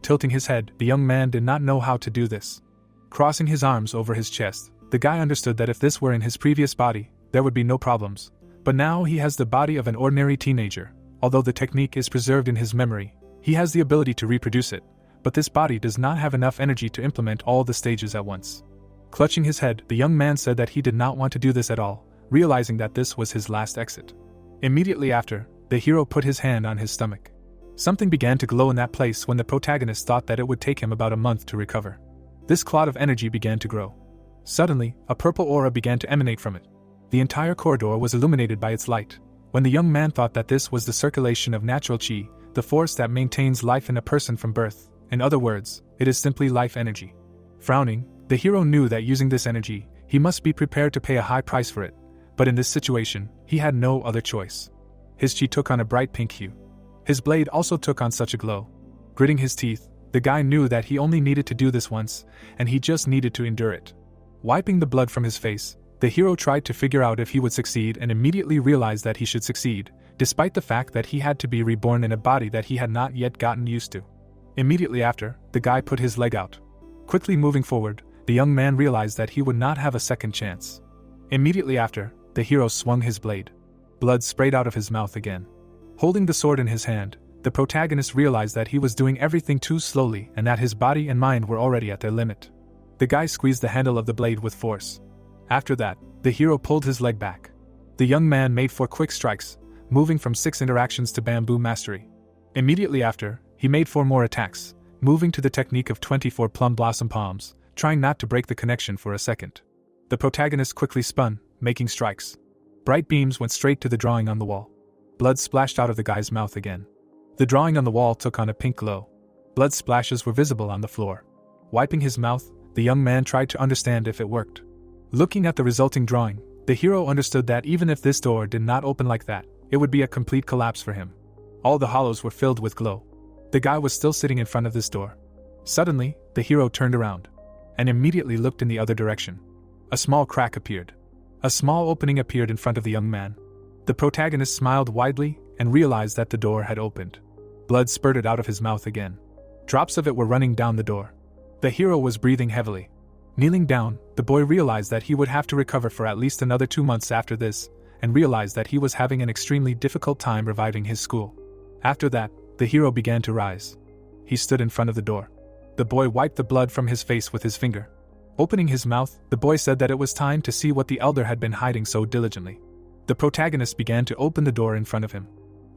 Tilting his head, the young man did not know how to do this. Crossing his arms over his chest, the guy understood that if this were in his previous body, there would be no problems. But now he has the body of an ordinary teenager. Although the technique is preserved in his memory, he has the ability to reproduce it, but this body does not have enough energy to implement all the stages at once. Clutching his head, the young man said that he did not want to do this at all, realizing that this was his last exit. Immediately after, the hero put his hand on his stomach. Something began to glow in that place when the protagonist thought that it would take him about a month to recover. This cloud of energy began to grow. Suddenly, a purple aura began to emanate from it. The entire corridor was illuminated by its light. When the young man thought that this was the circulation of natural chi, the force that maintains life in a person from birth, in other words, it is simply life energy. Frowning, the hero knew that using this energy, he must be prepared to pay a high price for it, but in this situation, he had no other choice. His chi took on a bright pink hue. His blade also took on such a glow. Gritting his teeth, the guy knew that he only needed to do this once, and he just needed to endure it. Wiping the blood from his face, the hero tried to figure out if he would succeed and immediately realized that he should succeed, despite the fact that he had to be reborn in a body that he had not yet gotten used to. Immediately after, the guy put his leg out. Quickly moving forward, the young man realized that he would not have a second chance. Immediately after, the hero swung his blade. Blood sprayed out of his mouth again. Holding the sword in his hand, the protagonist realized that he was doing everything too slowly and that his body and mind were already at their limit. The guy squeezed the handle of the blade with force. After that, the hero pulled his leg back. The young man made 4 quick strikes, moving from 6 interactions to bamboo mastery. Immediately after, he made 4 more attacks, moving to the technique of 24 plum blossom palms, trying not to break the connection for a second. The protagonist quickly spun, making strikes. Bright beams went straight to the drawing on the wall. Blood splashed out of the guy's mouth again. The drawing on the wall took on a pink glow. Blood splashes were visible on the floor. Wiping his mouth, the young man tried to understand if it worked. Looking at the resulting drawing, the hero understood that even if this door did not open like that, it would be a complete collapse for him. All the hollows were filled with glow. The guy was still sitting in front of this door. Suddenly, the hero turned around and immediately looked in the other direction. A small crack appeared. A small opening appeared in front of the young man. The protagonist smiled widely and realized that the door had opened. Blood spurted out of his mouth again. Drops of it were running down the door. The hero was breathing heavily. Kneeling down, the boy realized that he would have to recover for at least another 2 months after this, and realized that he was having an extremely difficult time reviving his school. After that, the hero began to rise. He stood in front of the door. The boy wiped the blood from his face with his finger. Opening his mouth, the boy said that it was time to see what the elder had been hiding so diligently. The protagonist began to open the door in front of him.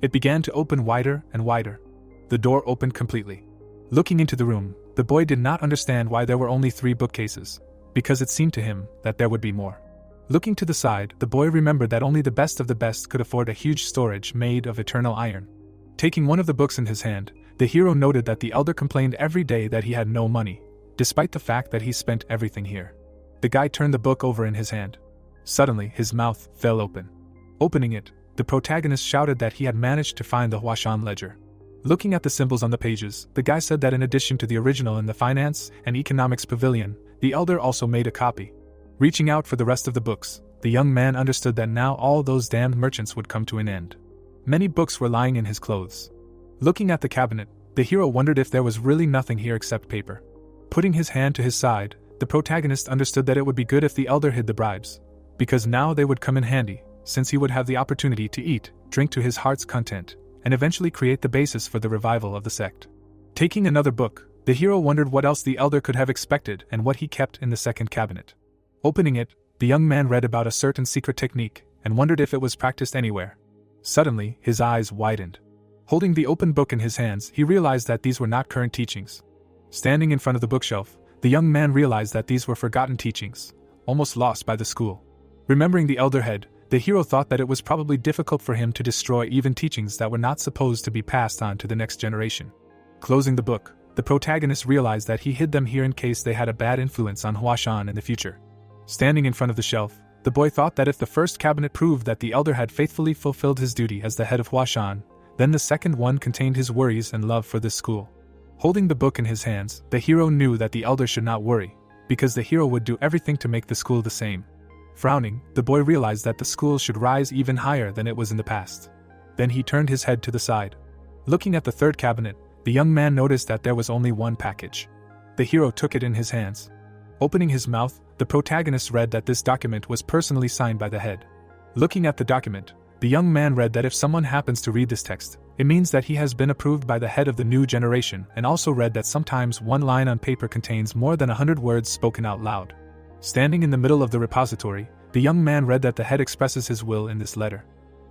It began to open wider and wider. The door opened completely. Looking into the room, The boy did not understand why there were only 3 bookcases, because it seemed to him that there would be more. Looking to the side, the boy remembered that only the best of the best could afford a huge storage made of eternal iron. Taking one of the books in his hand, the hero noted that the elder complained every day that he had no money, despite the fact that he spent everything here. The guy turned the book over in his hand. Suddenly, his mouth fell open. Opening it, the protagonist shouted that he had managed to find the Huashan ledger. Looking at the symbols on the pages, the guy said that in addition to the original in the finance and economics pavilion, the elder also made a copy. Reaching out for the rest of the books, the young man understood that now all those damned merchants would come to an end. Many books were lying in his clothes. Looking at the cabinet, the hero wondered if there was really nothing here except paper. Putting his hand to his side, the protagonist understood that it would be good if the elder hid the bribes, because now they would come in handy, since he would have the opportunity to eat, drink to his heart's content, and eventually create the basis for the revival of the sect. Taking another book, the hero wondered what else the elder could have expected and what he kept in the second cabinet. Opening it, the young man read about a certain secret technique and wondered if it was practiced anywhere. Suddenly, his eyes widened. Holding the open book in his hands, he realized that these were not current teachings. Standing in front of the bookshelf, the young man realized that these were forgotten teachings, almost lost by the school. Remembering the elder head, the hero thought that it was probably difficult for him to destroy even teachings that were not supposed to be passed on to the next generation. Closing the book, the protagonist realized that he hid them here in case they had a bad influence on Huashan in the future. Standing in front of the shelf, the boy thought that if the first cabinet proved that the elder had faithfully fulfilled his duty as the head of Huashan, then the second one contained his worries and love for this school. Holding the book in his hands, the hero knew that the elder should not worry, because the hero would do everything to make the school the same. Frowning, the boy realized that the school should rise even higher than it was in the past. Then he turned his head to the side. Looking at the third cabinet, the young man noticed that there was only one package. The hero took it in his hands. Opening his mouth, the protagonist read that this document was personally signed by the head. Looking at the document, the young man read that if someone happens to read this text, it means that he has been approved by the head of the new generation, and also read that sometimes one line on paper contains more than 100 words spoken out loud. Standing in the middle of the repository, the young man read that the head expresses his will in this letter.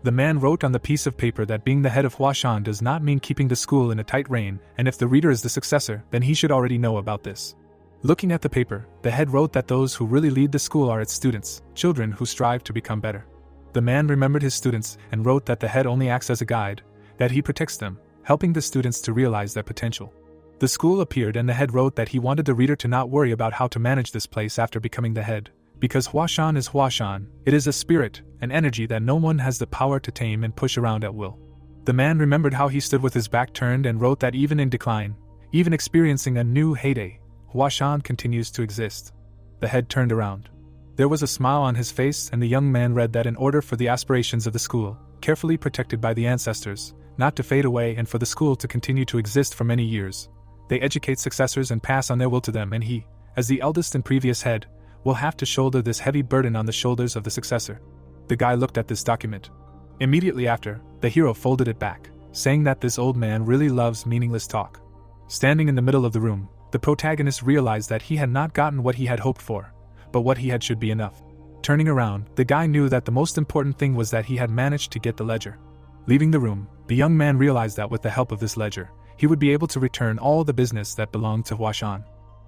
The man wrote on the piece of paper that being the head of Huashan does not mean keeping the school in a tight rein, and if the reader is the successor, then he should already know about this. Looking at the paper, the head wrote that those who really lead the school are its students, children who strive to become better. The man remembered his students and wrote that the head only acts as a guide, that he protects them, helping the students to realize their potential. The school appeared and the head wrote that he wanted the reader to not worry about how to manage this place after becoming the head, because Huashan is Huashan, it is a spirit, an energy that no one has the power to tame and push around at will. The man remembered how he stood with his back turned and wrote that even in decline, even experiencing a new heyday, Huashan continues to exist. The head turned around. There was a smile on his face and the young man read that in order for the aspirations of the school, carefully protected by the ancestors, not to fade away and for the school to continue to exist for many years, they educate successors and pass on their will to them, and he, as the eldest and previous head, will have to shoulder this heavy burden on the shoulders of the successor. The guy looked at this document. Immediately after, the hero folded it back, saying that this old man really loves meaningless talk. Standing in the middle of the room, the protagonist realized that he had not gotten what he had hoped for, but what he had should be enough. Turning around, the guy knew that the most important thing was that he had managed to get the ledger. Leaving the room, the young man realized that with the help of this ledger, he would be able to return all the business that belonged to Huashan.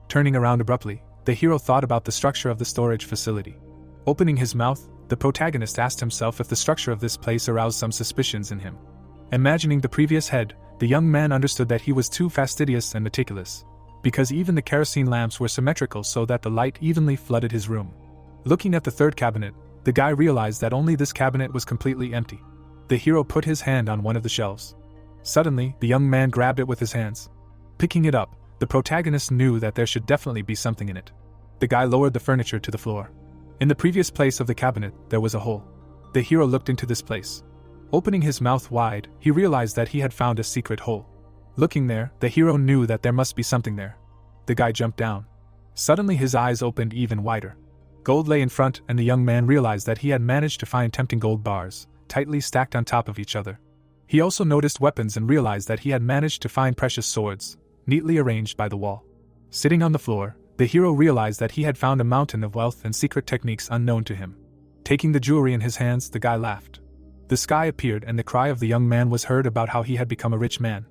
Turning around abruptly, the hero thought about the structure of the storage facility. Opening his mouth, the protagonist asked himself if the structure of this place aroused some suspicions in him. Imagining the previous head, the young man understood that he was too fastidious and meticulous, because even the kerosene lamps were symmetrical so that the light evenly flooded his room. Looking at the third cabinet, the guy realized that only this cabinet was completely empty. The hero put his hand on one of the shelves. Suddenly, the young man grabbed it with his hands. Picking it up, the protagonist knew that there should definitely be something in it. The guy lowered the furniture to the floor. In the previous place of the cabinet, there was a hole. The hero looked into this place. Opening his mouth wide, he realized that he had found a secret hole. Looking there, the hero knew that there must be something there. The guy jumped down. Suddenly his eyes opened even wider. Gold lay in front and the young man realized that he had managed to find tempting gold bars, tightly stacked on top of each other. He also noticed weapons and realized that he had managed to find precious swords, neatly arranged by the wall. Sitting on the floor, the hero realized that he had found a mountain of wealth and secret techniques unknown to him. Taking the jewelry in his hands, the guy laughed. The sky appeared and the cry of the young man was heard about how he had become a rich man.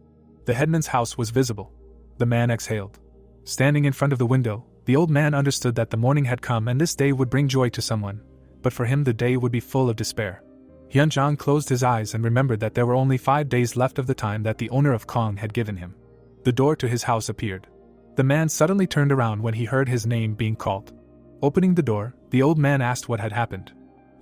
The headman's house was visible. The man exhaled. Standing in front of the window, the old man understood that the morning had come and this day would bring joy to someone, but for him the day would be full of despair. Hyunjong closed his eyes and remembered that there were only 5 days left of the time that the owner of Kong had given him. The door to his house appeared. The man suddenly turned around when he heard his name being called. Opening the door, the old man asked what had happened.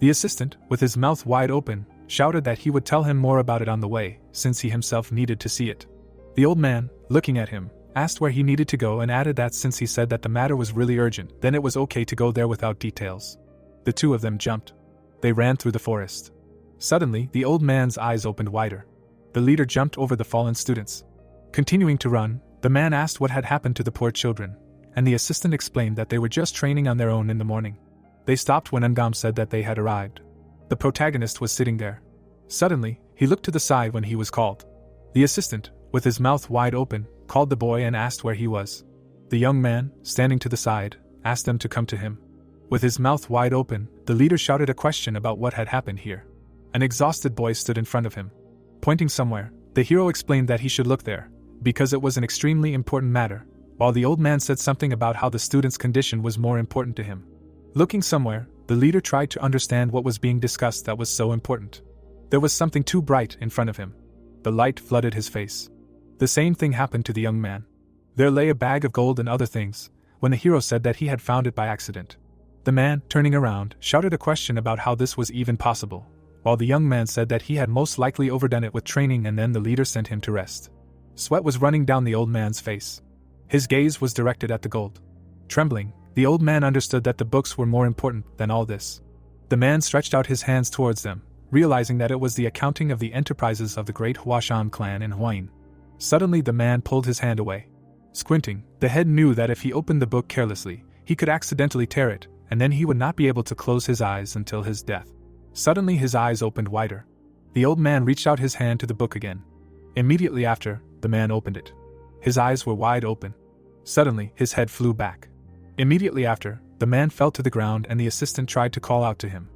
The assistant, with his mouth wide open, shouted that he would tell him more about it on the way, since he himself needed to see it. The old man, looking at him, asked where he needed to go and added that since he said that the matter was really urgent, then it was okay to go there without details. The two of them jumped. They ran through the forest. Suddenly, the old man's eyes opened wider. The leader jumped over the fallen students. Continuing to run, the man asked what had happened to the poor children, and the assistant explained that they were just training on their own in the morning. They stopped when Ngam said that they had arrived. The protagonist was sitting there. Suddenly, he looked to the side when he was called. The assistant, with his mouth wide open, called the boy and asked where he was. The young man, standing to the side, asked them to come to him. With his mouth wide open, the leader shouted a question about what had happened here. An exhausted boy stood in front of him. Pointing somewhere, the hero explained that he should look there, because it was an extremely important matter, while the old man said something about how the student's condition was more important to him. Looking somewhere, the leader tried to understand what was being discussed that was so important. There was something too bright in front of him. The light flooded his face. The same thing happened to the young man. There lay a bag of gold and other things, when the hero said that he had found it by accident. The man, turning around, shouted a question about how this was even possible, while the young man said that he had most likely overdone it with training, and then the leader sent him to rest. Sweat was running down the old man's face. His gaze was directed at the gold. Trembling, the old man understood that the books were more important than all this. The man stretched out his hands towards them, realizing that it was the accounting of the enterprises of the great Huashan clan in Huayin. Suddenly the man pulled his hand away. Squinting, the head knew that if he opened the book carelessly, he could accidentally tear it, and then he would not be able to close his eyes until his death. Suddenly his eyes opened wider. The old man reached out his hand to the book again. Immediately after, the man opened it. His eyes were wide open. Suddenly, his head flew back. Immediately after, the man fell to the ground and the assistant tried to call out to him.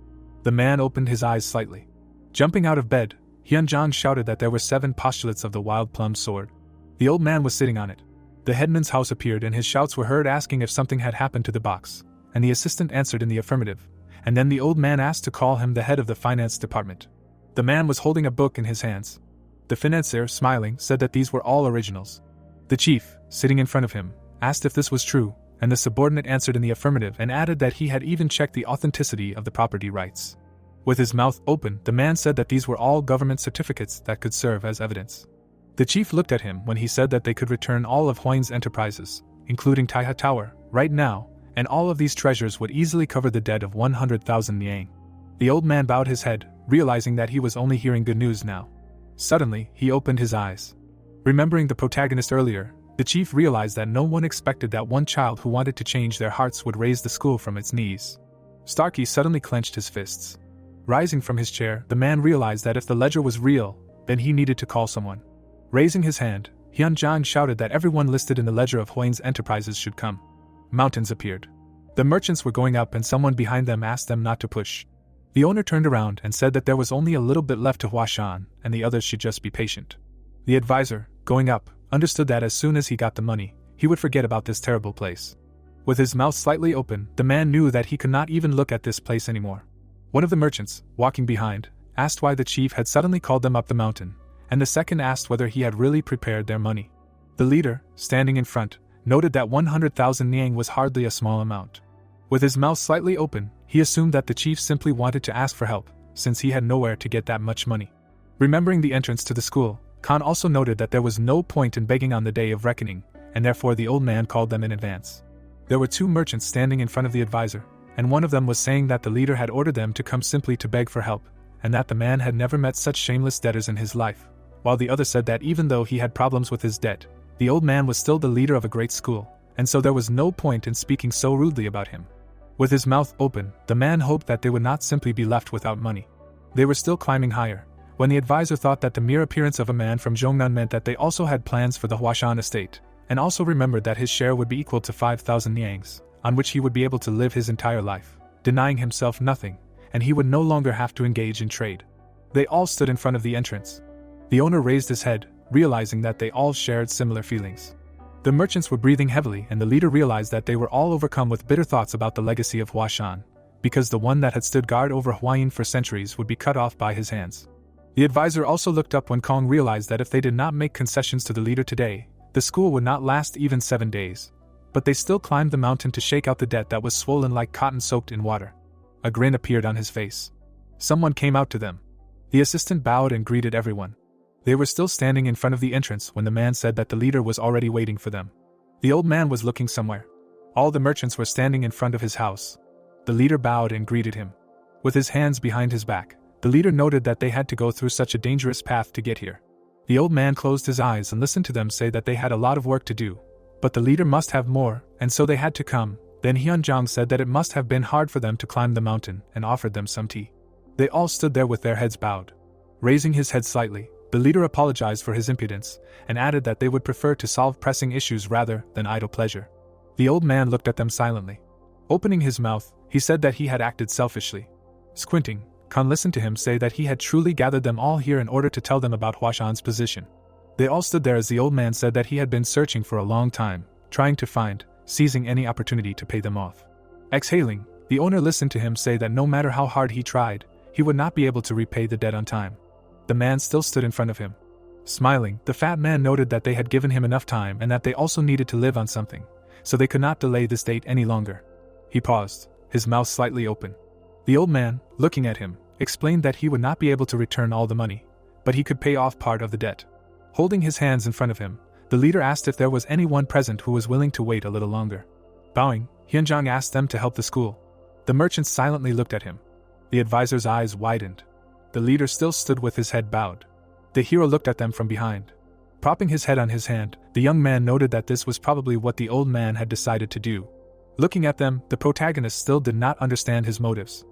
The man opened his eyes slightly. Jumping out of bed, Hyunjong shouted that there were 7 postulates of the wild plum sword. The old man was sitting on it. The headman's house appeared and his shouts were heard asking if something had happened to the box, and the assistant answered in the affirmative, and then the old man asked to call him the head of the finance department. The man was holding a book in his hands. The financier, smiling, said that these were all originals. The chief, sitting in front of him, asked if this was true, and the subordinate answered in the affirmative and added that he had even checked the authenticity of the property rights. With his mouth open, the man said that these were all government certificates that could serve as evidence. The chief looked at him when he said that they could return all of Huayin's enterprises, including Taiha Tower, right now, and all of these treasures would easily cover the debt of 100,000 yang. The old man bowed his head, realizing that he was only hearing good news now. Suddenly, he opened his eyes. Remembering the protagonist earlier, the chief realized that no one expected that one child who wanted to change their hearts would raise the school from its knees. Starkey suddenly clenched his fists. Rising from his chair, the man realized that if the ledger was real, then he needed to call someone. Raising his hand, Hyunjong shouted that everyone listed in the ledger of Huayin's enterprises should come. Mountains appeared. The merchants were going up and someone behind them asked them not to push. The owner turned around and said that there was only a little bit left to Huashan, and the others should just be patient. The advisor, going up, understood that as soon as he got the money, he would forget about this terrible place. With his mouth slightly open, the man knew that he could not even look at this place anymore. One of the merchants, walking behind, asked why the chief had suddenly called them up the mountain, and the second asked whether he had really prepared their money. The leader, standing in front, noted that 100,000 niang was hardly a small amount. With his mouth slightly open, he assumed that the chief simply wanted to ask for help, since he had nowhere to get that much money. Remembering the entrance to the school, Khan also noted that there was no point in begging on the day of reckoning, and therefore the old man called them in advance. There were 2 merchants standing in front of the advisor, and one of them was saying that the leader had ordered them to come simply to beg for help, and that the man had never met such shameless debtors in his life, while the other said that even though he had problems with his debt, the old man was still the leader of a great school, and so there was no point in speaking so rudely about him. With his mouth open, the man hoped that they would not simply be left without money. They were still climbing higher, when the advisor thought that the mere appearance of a man from Zhongnan meant that they also had plans for the Huashan estate, and also remembered that his share would be equal to 5,000 niangs, on which he would be able to live his entire life, denying himself nothing, and he would no longer have to engage in trade. They all stood in front of the entrance. The owner raised his head, realizing that they all shared similar feelings. The merchants were breathing heavily, and the leader realized that they were all overcome with bitter thoughts about the legacy of Huashan, because the one that had stood guard over Huayin for centuries would be cut off by his hands. The advisor also looked up when Kong realized that if they did not make concessions to the leader today, the school would not last even 7 days. But they still climbed the mountain to shake out the debt that was swollen like cotton soaked in water. A grin appeared on his face. Someone came out to them. The assistant bowed and greeted everyone. They were still standing in front of the entrance when the man said that the leader was already waiting for them. The old man was looking somewhere. All the merchants were standing in front of his house. The leader bowed and greeted him. With his hands behind his back, the leader noted that they had to go through such a dangerous path to get here. The old man closed his eyes and listened to them say that they had a lot of work to do, but the leader must have more, and so they had to come. Then Hyunjong said that it must have been hard for them to climb the mountain and offered them some tea. They all stood there with their heads bowed. Raising his head slightly, the leader apologized for his impudence and added that they would prefer to solve pressing issues rather than idle pleasure. The old man looked at them silently. Opening his mouth, he said that he had acted selfishly. Squinting, Khan listened to him say that he had truly gathered them all here in order to tell them about Huashan's position. They all stood there as the old man said that he had been searching for a long time, trying to find, seizing any opportunity to pay them off. Exhaling, the owner listened to him say that no matter how hard he tried, he would not be able to repay the debt on time. The man still stood in front of him. Smiling, the fat man noted that they had given him enough time and that they also needed to live on something, so they could not delay this date any longer. He paused, his mouth slightly open. The old man, looking at him, explained that he would not be able to return all the money, but he could pay off part of the debt. Holding his hands in front of him, the leader asked if there was anyone present who was willing to wait a little longer. Bowing, Hyunjong asked them to help the school. The merchants silently looked at him. The advisor's eyes widened. The leader still stood with his head bowed. The hero looked at them from behind. Propping his head on his hand, the young man noted that this was probably what the old man had decided to do. Looking at them, the protagonist still did not understand his motives.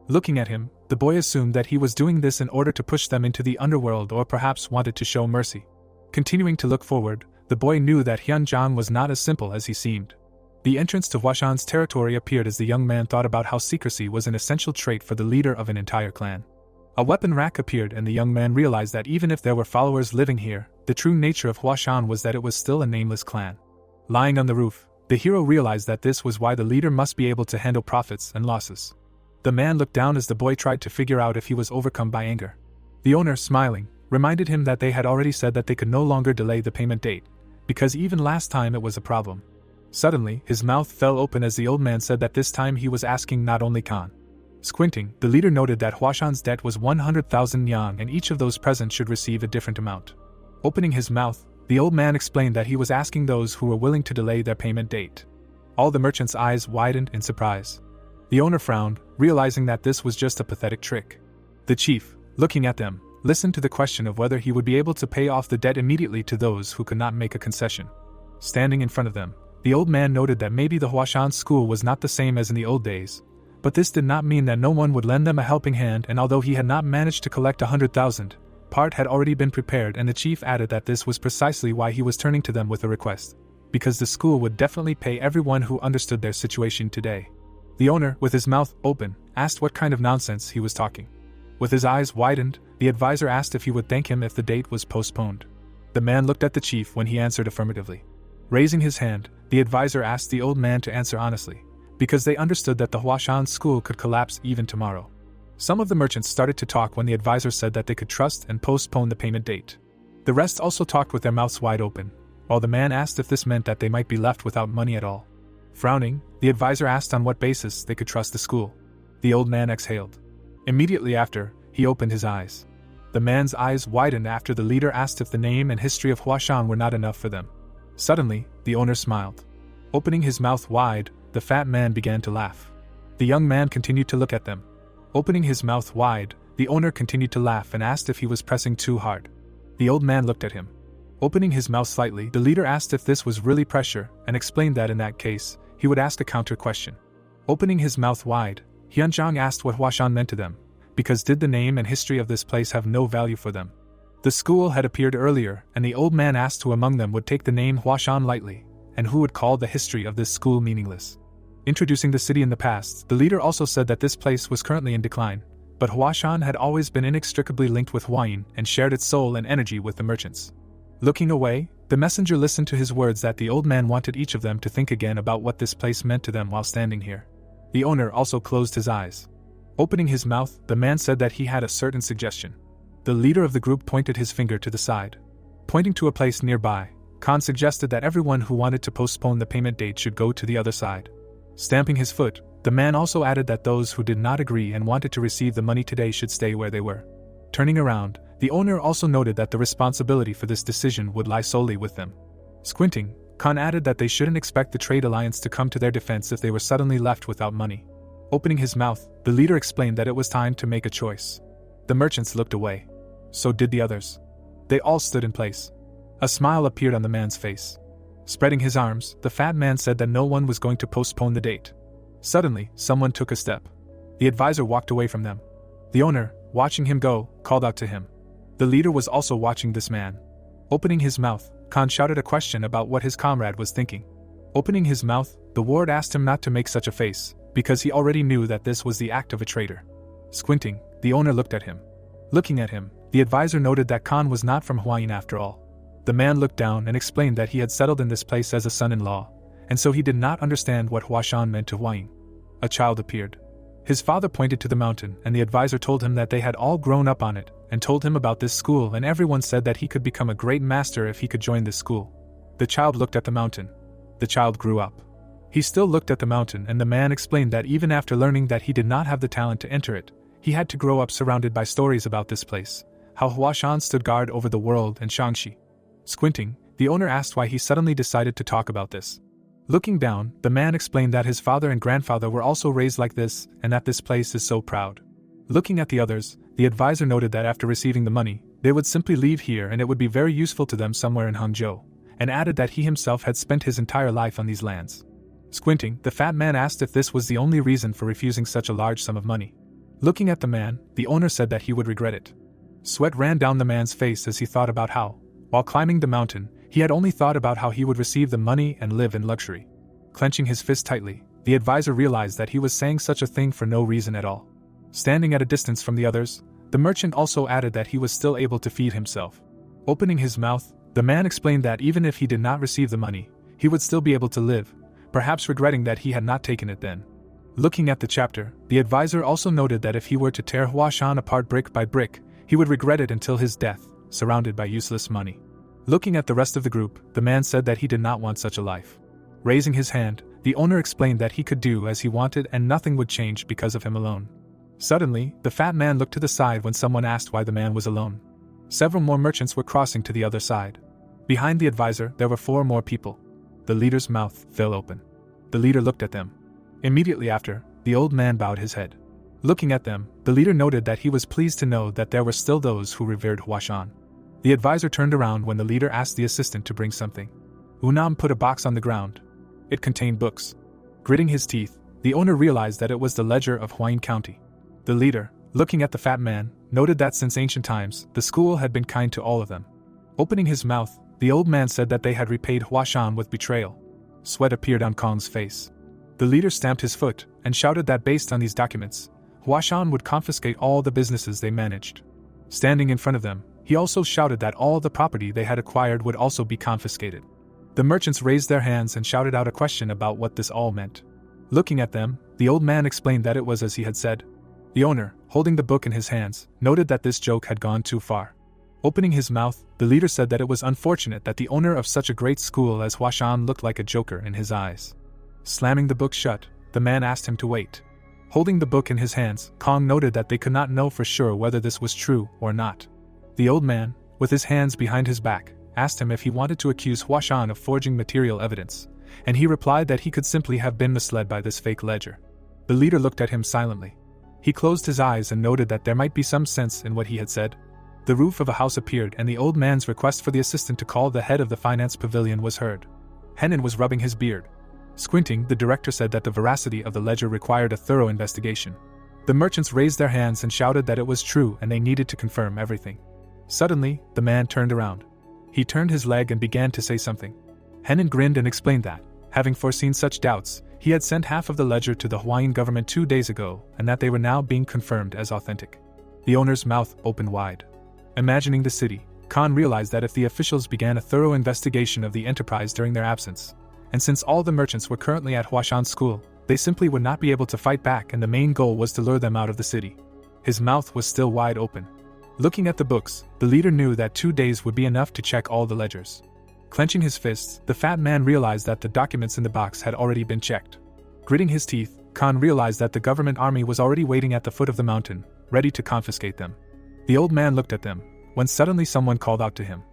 Looking at him, the boy assumed that he was doing this in order to push them into the underworld or perhaps wanted to show mercy. Continuing to look forward, the boy knew that Hyunjong was not as simple as he seemed. The entrance to Huashan's territory appeared as the young man thought about how secrecy was an essential trait for the leader of an entire clan. A weapon rack appeared and the young man realized that even if there were followers living here, the true nature of Huashan was that it was still a nameless clan. Lying on the roof, the hero realized that this was why the leader must be able to handle profits and losses. The man looked down as the boy tried to figure out if he was overcome by anger. The owner, smiling, reminded him that they had already said that they could no longer delay the payment date, because even last time it was a problem. Suddenly, his mouth fell open as the old man said that this time he was asking not only Khan. Squinting, the leader noted that Huashan's debt was 100,000 yang and each of those present should receive a different amount. Opening his mouth, the old man explained that he was asking those who were willing to delay their payment date. All the merchants' eyes widened in surprise. The owner frowned, realizing that this was just a pathetic trick. The chief, looking at them, listened to the question of whether he would be able to pay off the debt immediately to those who could not make a concession. Standing in front of them, the old man noted that maybe the Huashan school was not the same as in the old days, but this did not mean that no one would lend them a helping hand, and although he had not managed to collect 100,000, part had already been prepared, and the chief added that this was precisely why he was turning to them with a request, because the school would definitely pay everyone who understood their situation today. The owner, with his mouth open, asked what kind of nonsense he was talking. With his eyes widened, the advisor asked if he would thank him if the date was postponed. The man looked at the chief when he answered affirmatively. Raising his hand, the advisor asked the old man to answer honestly, because they understood that the Huashan school could collapse even tomorrow. Some of the merchants started to talk when the advisor said that they could trust and postpone the payment date. The rest also talked with their mouths wide open, while the man asked if this meant that they might be left without money at all. Frowning, the advisor asked on what basis they could trust the school. The old man exhaled. Immediately after, he opened his eyes. The man's eyes widened after the leader asked if the name and history of Huashan were not enough for them. Suddenly, the owner smiled. Opening his mouth wide, the fat man began to laugh. The young man continued to look at them. Opening his mouth wide, the owner continued to laugh and asked if he was pressing too hard. The old man looked at him. Opening his mouth slightly, the leader asked if this was really pressure and explained that in that case, he would ask a counter question. Opening his mouth wide, Hyunjong asked what Huashan meant to them, because did the name and history of this place have no value for them? The school had appeared earlier, and the old man asked who among them would take the name Huashan lightly, and who would call the history of this school meaningless. Introducing the city in the past, the leader also said that this place was currently in decline, but Huashan had always been inextricably linked with Huayin and shared its soul and energy with the merchants. Looking away, The messenger listened to his words that the old man wanted each of them to think again about what this place meant to them while standing here. The owner also closed his eyes. Opening his mouth, the man said that he had a certain suggestion. The leader of the group pointed his finger to the side. Pointing to a place nearby, Khan suggested that everyone who wanted to postpone the payment date should go to the other side. Stamping his foot, the man also added that those who did not agree and wanted to receive the money today should stay where they were. Turning around, the owner also noted that the responsibility for this decision would lie solely with them. Squinting, Khan added that they shouldn't expect the trade alliance to come to their defense if they were suddenly left without money. Opening his mouth, the leader explained that it was time to make a choice. The merchants looked away. So did the others. They all stood in place. A smile appeared on the man's face. Spreading his arms, the fat man said that no one was going to postpone the date. Suddenly, someone took a step. The advisor walked away from them. The owner, watching him go, called out to him. The leader was also watching this man. Opening his mouth, Khan shouted a question about what his comrade was thinking. Opening his mouth, the ward asked him not to make such a face, because he already knew that this was the act of a traitor. Squinting, the owner looked at him. Looking at him, the advisor noted that Khan was not from Huashan after all. The man looked down and explained that he had settled in this place as a son-in-law, and so he did not understand what Huashan meant to Huashan. A child appeared. His father pointed to the mountain, and the advisor told him that they had all grown up on it, and told him about this school, and everyone said that he could become a great master if he could join this school. The child looked at the mountain. The child grew up. He still looked at the mountain, and the man explained that even after learning that he did not have the talent to enter it, he had to grow up surrounded by stories about this place, how Huashan stood guard over the world and Shangxi. Squinting, the owner asked why he suddenly decided to talk about this. Looking down, the man explained that his father and grandfather were also raised like this, and that this place is so proud. Looking at the others, the advisor noted that after receiving the money, they would simply leave here and it would be very useful to them somewhere in Hangzhou, and added that he himself had spent his entire life on these lands. Squinting, the fat man asked if this was the only reason for refusing such a large sum of money. Looking at the man, the owner said that he would regret it. Sweat ran down the man's face as he thought about how, while climbing the mountain, he had only thought about how he would receive the money and live in luxury. Clenching his fist tightly, the advisor realized that he was saying such a thing for no reason at all. Standing at a distance from the others, the merchant also added that he was still able to feed himself. Opening his mouth, the man explained that even if he did not receive the money, he would still be able to live, perhaps regretting that he had not taken it then. Looking at the chapter, the advisor also noted that if he were to tear Huashan apart brick by brick, he would regret it until his death, surrounded by useless money. Looking at the rest of the group, the man said that he did not want such a life. Raising his hand, the owner explained that he could do as he wanted and nothing would change because of him alone. Suddenly, the fat man looked to the side when someone asked why the man was alone. Several more merchants were crossing to the other side. Behind the advisor, there were 4 more people. The leader's mouth fell open. The leader looked at them. Immediately after, the old man bowed his head. Looking at them, the leader noted that he was pleased to know that there were still those who revered Huashan. The advisor turned around when the leader asked the assistant to bring something. Unam put a box on the ground. It contained books. Gritting his teeth, the owner realized that it was the ledger of Huashan County. The leader, looking at the fat man, noted that since ancient times, the school had been kind to all of them. Opening his mouth, the old man said that they had repaid Huashan with betrayal. Sweat appeared on Kong's face. The leader stamped his foot and shouted that based on these documents, Huashan would confiscate all the businesses they managed. Standing in front of them, he also shouted that all the property they had acquired would also be confiscated. The merchants raised their hands and shouted out a question about what this all meant. Looking at them, the old man explained that it was as he had said. The owner, holding the book in his hands, noted that this joke had gone too far. Opening his mouth, the leader said that it was unfortunate that the owner of such a great school as Huashan looked like a joker in his eyes. Slamming the book shut, the man asked him to wait. Holding the book in his hands, Kong noted that they could not know for sure whether this was true or not. The old man, with his hands behind his back, asked him if he wanted to accuse Huashan of forging material evidence, and he replied that he could simply have been misled by this fake ledger. The leader looked at him silently. He closed his eyes and noted that there might be some sense in what he had said. The roof of a house appeared and the old man's request for the assistant to call the head of the finance pavilion was heard. Henan was rubbing his beard. Squinting, the director said that the veracity of the ledger required a thorough investigation. The merchants raised their hands and shouted that it was true and they needed to confirm everything. Suddenly, the man turned around. He turned his leg and began to say something. Henan grinned and explained that, having foreseen such doubts, he had sent half of the ledger to the Hawaiian government 2 days ago and that they were now being confirmed as authentic. The owner's mouth opened wide. Imagining the city, Khan realized that if the officials began a thorough investigation of the enterprise during their absence, and since all the merchants were currently at Huashan school, they simply would not be able to fight back, and the main goal was to lure them out of the city. His mouth was still wide open. Looking at the books, the leader knew that 2 days would be enough to check all the ledgers. Clenching his fists, the fat man realized that the documents in the box had already been checked. Gritting his teeth, Khan realized that the government army was already waiting at the foot of the mountain, ready to confiscate them. The old man looked at them, when suddenly someone called out to him.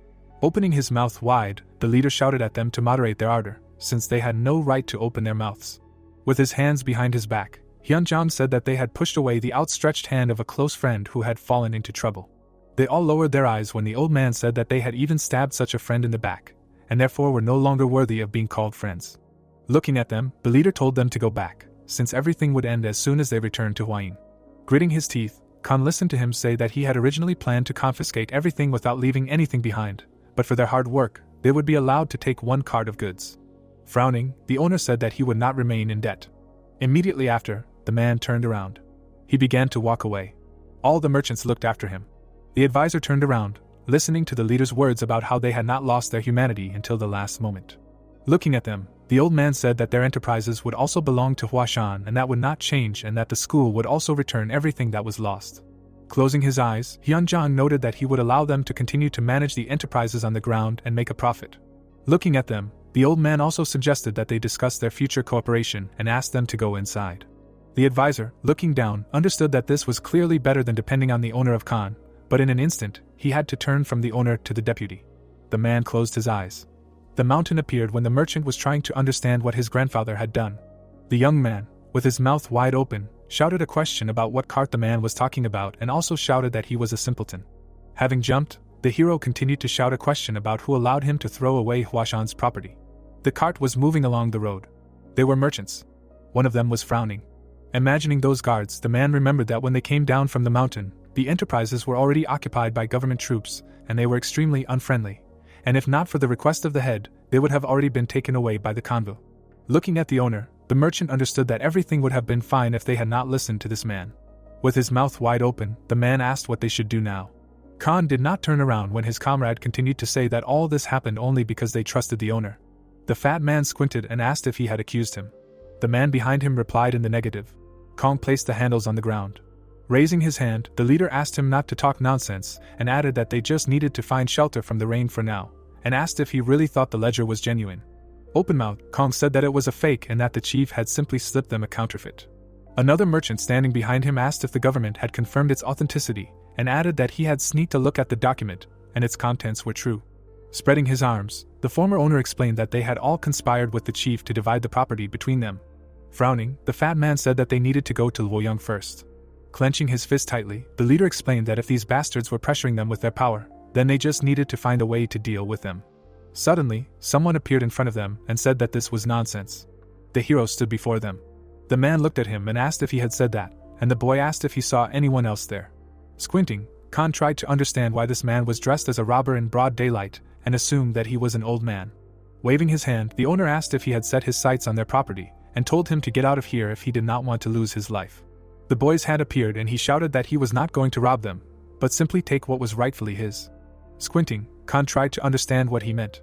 Opening his mouth wide, the leader shouted at them to moderate their ardor, since they had no right to open their mouths. With his hands behind his back, Hyunjong said that they had pushed away the outstretched hand of a close friend who had fallen into trouble. They all lowered their eyes when the old man said that they had even stabbed such a friend in the back, and therefore were no longer worthy of being called friends. Looking at them, the leader told them to go back, since everything would end as soon as they returned to Huayin. Gritting his teeth, Khan listened to him say that he had originally planned to confiscate everything without leaving anything behind, but for their hard work, they would be allowed to take 1 cart of goods. Frowning, the owner said that he would not remain in debt. Immediately after, the man turned around. He began to walk away. All the merchants looked after him. The advisor turned around, listening to the leader's words about how they had not lost their humanity until the last moment. Looking at them, the old man said that their enterprises would also belong to Huashan, and that would not change, and that the school would also return everything that was lost. Closing his eyes, Hyunjong noted that he would allow them to continue to manage the enterprises on the ground and make a profit. Looking at them, the old man also suggested that they discuss their future cooperation and asked them to go inside. The advisor, looking down, understood that this was clearly better than depending on the owner of Khan, but in an instant, he had to turn from the owner to the deputy. The man closed his eyes. The mountain appeared when the merchant was trying to understand what his grandfather had done. The young man, with his mouth wide open, shouted a question about what cart the man was talking about and also shouted that he was a simpleton. Having jumped, the hero continued to shout a question about who allowed him to throw away Huashan's property. The cart was moving along the road. They were merchants. One of them was frowning. Imagining those guards, the man remembered that when they came down from the mountain, the enterprises were already occupied by government troops, and they were extremely unfriendly, and if not for the request of the head, they would have already been taken away by the convoy. Looking at the owner, the merchant understood that everything would have been fine if they had not listened to this man. With his mouth wide open, the man asked what they should do now. Khan did not turn around when his comrade continued to say that all this happened only because they trusted the owner. The fat man squinted and asked if he had accused him. The man behind him replied in the negative. Kong placed the handles on the ground. Raising his hand, the leader asked him not to talk nonsense, and added that they just needed to find shelter from the rain for now, and asked if he really thought the ledger was genuine. Open-mouthed, Kong said that it was a fake and that the chief had simply slipped them a counterfeit. Another merchant standing behind him asked if the government had confirmed its authenticity, and added that he had sneaked a look at the document, and its contents were true. Spreading his arms, the former owner explained that they had all conspired with the chief to divide the property between them. Frowning, the fat man said that they needed to go to Luoyang first. Clenching his fist tightly, the leader explained that if these bastards were pressuring them with their power, then they just needed to find a way to deal with them. Suddenly, someone appeared in front of them and said that this was nonsense. The hero stood before them. The man looked at him and asked if he had said that, and the boy asked if he saw anyone else there. Squinting, Khan tried to understand why this man was dressed as a robber in broad daylight, and assumed that he was an old man. Waving his hand, the owner asked if he had set his sights on their property, and told him to get out of here if he did not want to lose his life. The boy's hand appeared and he shouted that he was not going to rob them, but simply take what was rightfully his. Squinting, Khan tried to understand what he meant.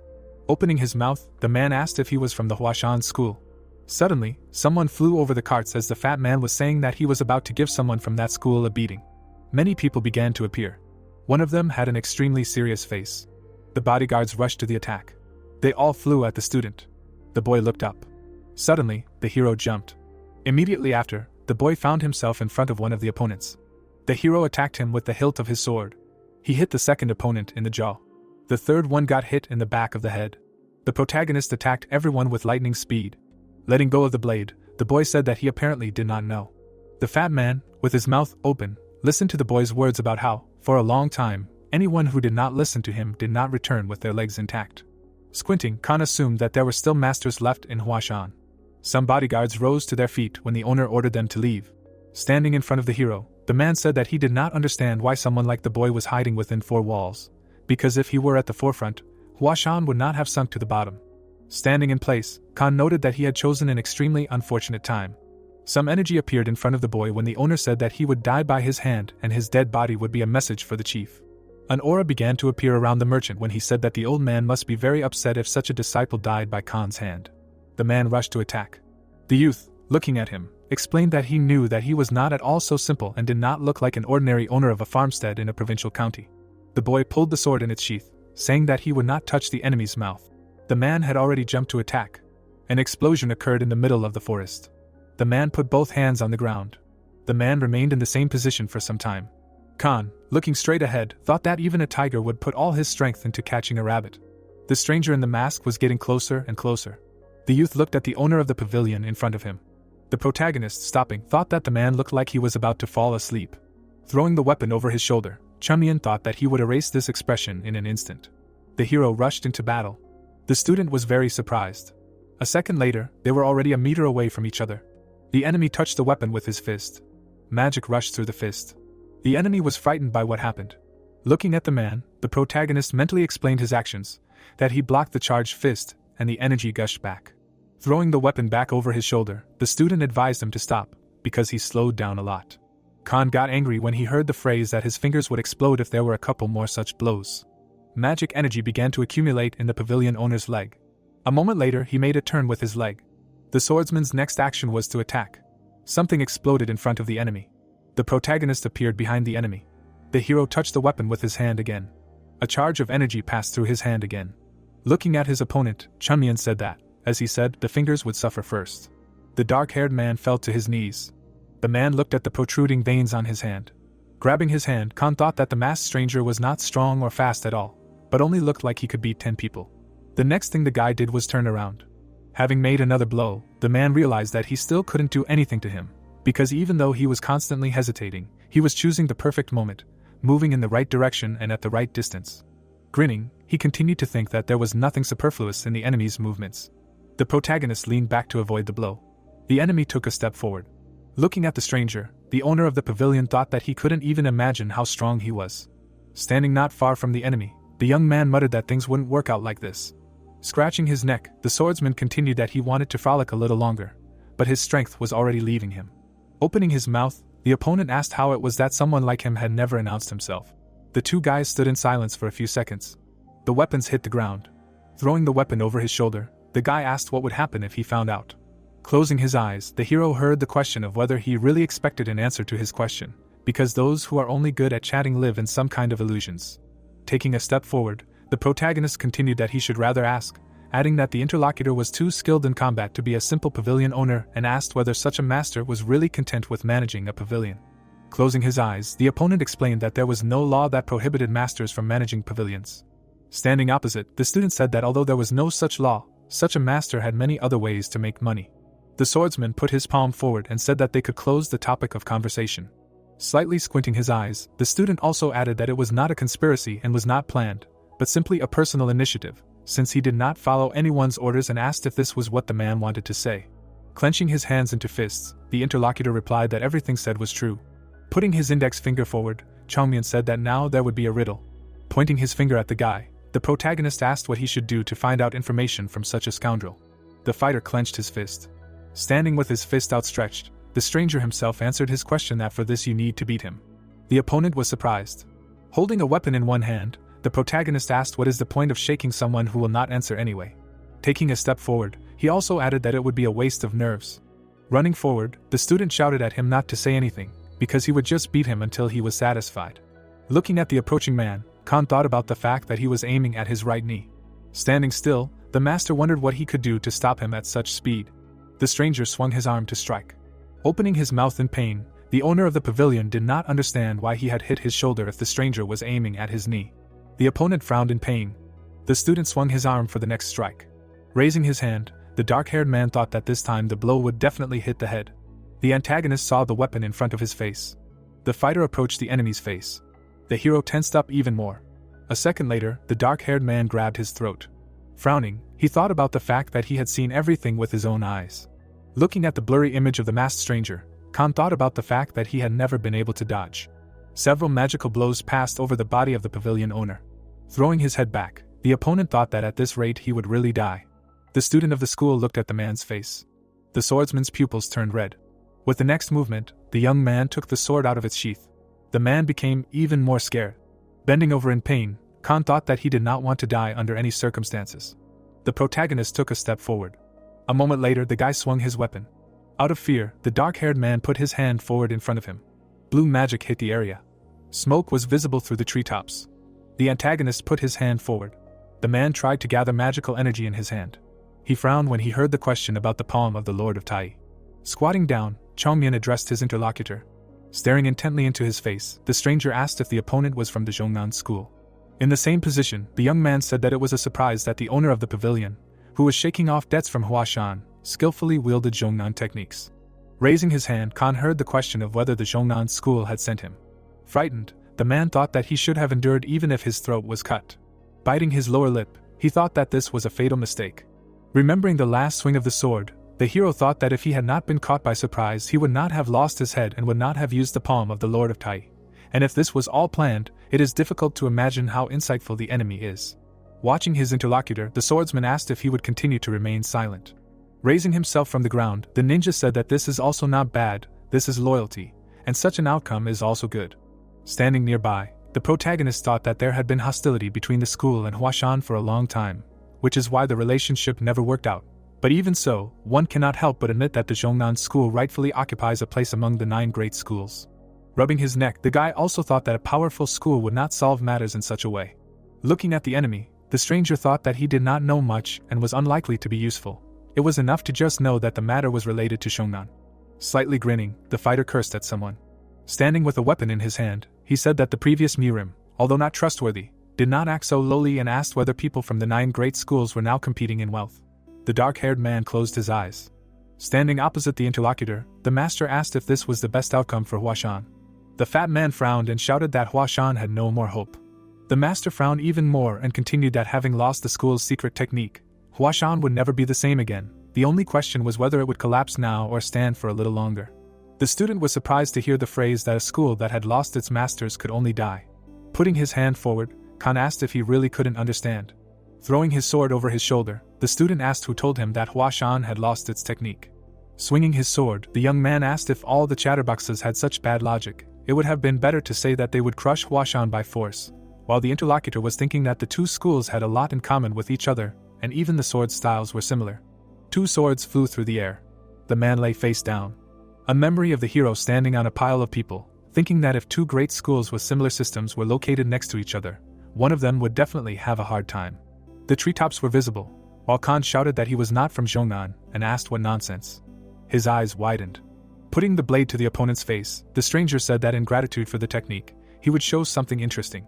Opening his mouth, the man asked if he was from the Huashan school. Suddenly, someone flew over the carts as the fat man was saying that he was about to give someone from that school a beating. Many people began to appear. One of them had an extremely serious face. The bodyguards rushed to the attack. They all flew at the student. The boy looked up. Suddenly, the hero jumped. Immediately after, the boy found himself in front of one of the opponents. The hero attacked him with the hilt of his sword. He hit the second opponent in the jaw. The third one got hit in the back of the head. The protagonist attacked everyone with lightning speed. Letting go of the blade, the boy said that he apparently did not know. The fat man, with his mouth open, listened to the boy's words about how, for a long time, anyone who did not listen to him did not return with their legs intact. Squinting, Khan assumed that there were still masters left in Huashan. Some bodyguards rose to their feet when the owner ordered them to leave. Standing in front of the hero, the man said that he did not understand why someone like the boy was hiding within four walls, because if he were at the forefront, Huashan would not have sunk to the bottom. Standing in place, Khan noted that he had chosen an extremely unfortunate time. Some energy appeared in front of the boy when the owner said that he would die by his hand and his dead body would be a message for the chief. An aura began to appear around the merchant when he said that the old man must be very upset if such a disciple died by Khan's hand. The man rushed to attack. The youth, looking at him, explained that he knew that he was not at all so simple and did not look like an ordinary owner of a farmstead in a provincial county. The boy pulled the sword in its sheath, saying that he would not touch the enemy's mouth. The man had already jumped to attack. An explosion occurred in the middle of the forest. The man put both hands on the ground. The man remained in the same position for some time. Khan, looking straight ahead, thought that even a tiger would put all his strength into catching a rabbit. The stranger in the mask was getting closer and closer. The youth looked at the owner of the pavilion in front of him. The protagonist, stopping, thought that the man looked like he was about to fall asleep. Throwing the weapon over his shoulder, Chunmian thought that he would erase this expression in an instant. The hero rushed into battle. The student was very surprised. A second later, they were already a meter away from each other. The enemy touched the weapon with his fist. Magic rushed through the fist. The enemy was frightened by what happened. Looking at the man, the protagonist mentally explained his actions, that he blocked the charged fist, and the energy gushed back. Throwing the weapon back over his shoulder, the student advised him to stop, because he slowed down a lot. Khan got angry when he heard the phrase that his fingers would explode if there were a couple more such blows. Magic energy began to accumulate in the pavilion owner's leg. A moment later, he made a turn with his leg. The swordsman's next action was to attack. Something exploded in front of the enemy. The protagonist appeared behind the enemy. The hero touched the weapon with his hand again. A charge of energy passed through his hand again. Looking at his opponent, Chunmian said that, as he said, the fingers would suffer first. The dark-haired man fell to his knees. The man looked at the protruding veins on his hand. Grabbing his hand, Khan thought that the masked stranger was not strong or fast at all, but only looked like he could beat 10 people. The next thing the guy did was turn around. Having made another blow, the man realized that he still couldn't do anything to him, because even though he was constantly hesitating, he was choosing the perfect moment, moving in the right direction and at the right distance. Grinning, he continued to think that there was nothing superfluous in the enemy's movements. The protagonist leaned back to avoid the blow. The enemy took a step forward. Looking at the stranger, the owner of the pavilion thought that he couldn't even imagine how strong he was. Standing not far from the enemy, the young man muttered that things wouldn't work out like this. Scratching his neck, the swordsman continued that he wanted to frolic a little longer, but his strength was already leaving him. Opening his mouth, the opponent asked how it was that someone like him had never announced himself. The two guys stood in silence for a few seconds. The weapons hit the ground. Throwing the weapon over his shoulder, the guy asked what would happen if he found out. Closing his eyes, the hero heard the question of whether he really expected an answer to his question, because those who are only good at chatting live in some kind of illusions. Taking a step forward, the protagonist continued that he should rather ask, adding that the interlocutor was too skilled in combat to be a simple pavilion owner, and asked whether such a master was really content with managing a pavilion. Closing his eyes, the opponent explained that there was no law that prohibited masters from managing pavilions. Standing opposite, the student said that although there was no such law, such a master had many other ways to make money. The swordsman put his palm forward and said that they could close the topic of conversation. Slightly squinting his eyes, the student also added that it was not a conspiracy and was not planned, but simply a personal initiative, since he did not follow anyone's orders, and asked if this was what the man wanted to say. Clenching his hands into fists, the interlocutor replied that everything said was true. Putting his index finger forward, Chongmian said that now there would be a riddle. Pointing his finger at the guy, the protagonist asked what he should do to find out information from such a scoundrel. The fighter clenched his fist. Standing with his fist outstretched, the stranger himself answered his question that for this you need to beat him. The opponent was surprised. Holding a weapon in one hand, the protagonist asked what is the point of shaking someone who will not answer anyway. Taking a step forward, he also added that it would be a waste of nerves. Running forward, the student shouted at him not to say anything, because he would just beat him until he was satisfied. Looking at the approaching man, Khan thought about the fact that he was aiming at his right knee. Standing still, the master wondered what he could do to stop him at such speed. The stranger swung his arm to strike. Opening his mouth in pain, the owner of the pavilion did not understand why he had hit his shoulder if the stranger was aiming at his knee. The opponent frowned in pain. The student swung his arm for the next strike. Raising his hand, the dark-haired man thought that this time the blow would definitely hit the head. The antagonist saw the weapon in front of his face. The fighter approached the enemy's face. The hero tensed up even more. A second later, the dark-haired man grabbed his throat. Frowning, he thought about the fact that he had seen everything with his own eyes. Looking at the blurry image of the masked stranger, Khan thought about the fact that he had never been able to dodge. Several magical blows passed over the body of the pavilion owner. Throwing his head back, the opponent thought that at this rate he would really die. The student of the school looked at the man's face. The swordsman's pupils turned red. With the next movement, the young man took the sword out of its sheath. The man became even more scared. Bending over in pain, Khan thought that he did not want to die under any circumstances. The protagonist took a step forward. A moment later, the guy swung his weapon. Out of fear, the dark-haired man put his hand forward in front of him. Blue magic hit the area. Smoke was visible through the treetops. The antagonist put his hand forward. The man tried to gather magical energy in his hand. He frowned when he heard the question about the palm of the Lord of Tai. Squatting down, Chongmian addressed his interlocutor. Staring intently into his face, the stranger asked if the opponent was from the Zhongnan school. In the same position, the young man said that it was a surprise that the owner of the pavilion, who was shaking off debts from Huashan, skillfully wielded Zhongnan techniques. Raising his hand, Khan heard the question of whether the Zhongnan school had sent him. Frightened, the man thought that he should have endured even if his throat was cut. Biting his lower lip, he thought that this was a fatal mistake. Remembering the last swing of the sword, the hero thought that if he had not been caught by surprise, he would not have lost his head and would not have used the palm of the Lord of Tai. And if this was all planned, it is difficult to imagine how insightful the enemy is. Watching his interlocutor, the swordsman asked if he would continue to remain silent. Raising himself from the ground, the ninja said that this is also not bad, this is loyalty, and such an outcome is also good. Standing nearby, the protagonist thought that there had been hostility between the school and Huashan for a long time, which is why the relationship never worked out. But even so, one cannot help but admit that the Zhongnan school rightfully occupies a place among the 9 great schools. Rubbing his neck, the guy also thought that a powerful school would not solve matters in such a way. Looking at the enemy, the stranger thought that he did not know much and was unlikely to be useful. It was enough to just know that the matter was related to Zhongnan. Slightly grinning, the fighter cursed at someone. Standing with a weapon in his hand, he said that the previous Mirim, although not trustworthy, did not act so lowly and asked whether people from the 9 great schools were now competing in wealth. The dark-haired man closed his eyes. Standing opposite the interlocutor, the master asked if this was the best outcome for Huashan. The fat man frowned and shouted that Huashan had no more hope. The master frowned even more and continued that having lost the school's secret technique, Huashan would never be the same again. The only question was whether it would collapse now or stand for a little longer. The student was surprised to hear the phrase that a school that had lost its masters could only die. Putting his hand forward, Khan asked if he really couldn't understand. Throwing his sword over his shoulder, the student asked who told him that Huashan had lost its technique. Swinging his sword, the young man asked if all the chatterboxes had such bad logic. It would have been better to say that they would crush Huashan by force, while the interlocutor was thinking that the 2 schools had a lot in common with each other, and even the sword styles were similar. 2 swords flew through the air. The man lay face down. A memory of the hero standing on a pile of people, thinking that if 2 great schools with similar systems were located next to each other, one of them would definitely have a hard time. The treetops were visible, while Khan shouted that he was not from Zhongnan and asked what nonsense. His eyes widened. Putting the blade to the opponent's face, the stranger said that in gratitude for the technique, he would show something interesting.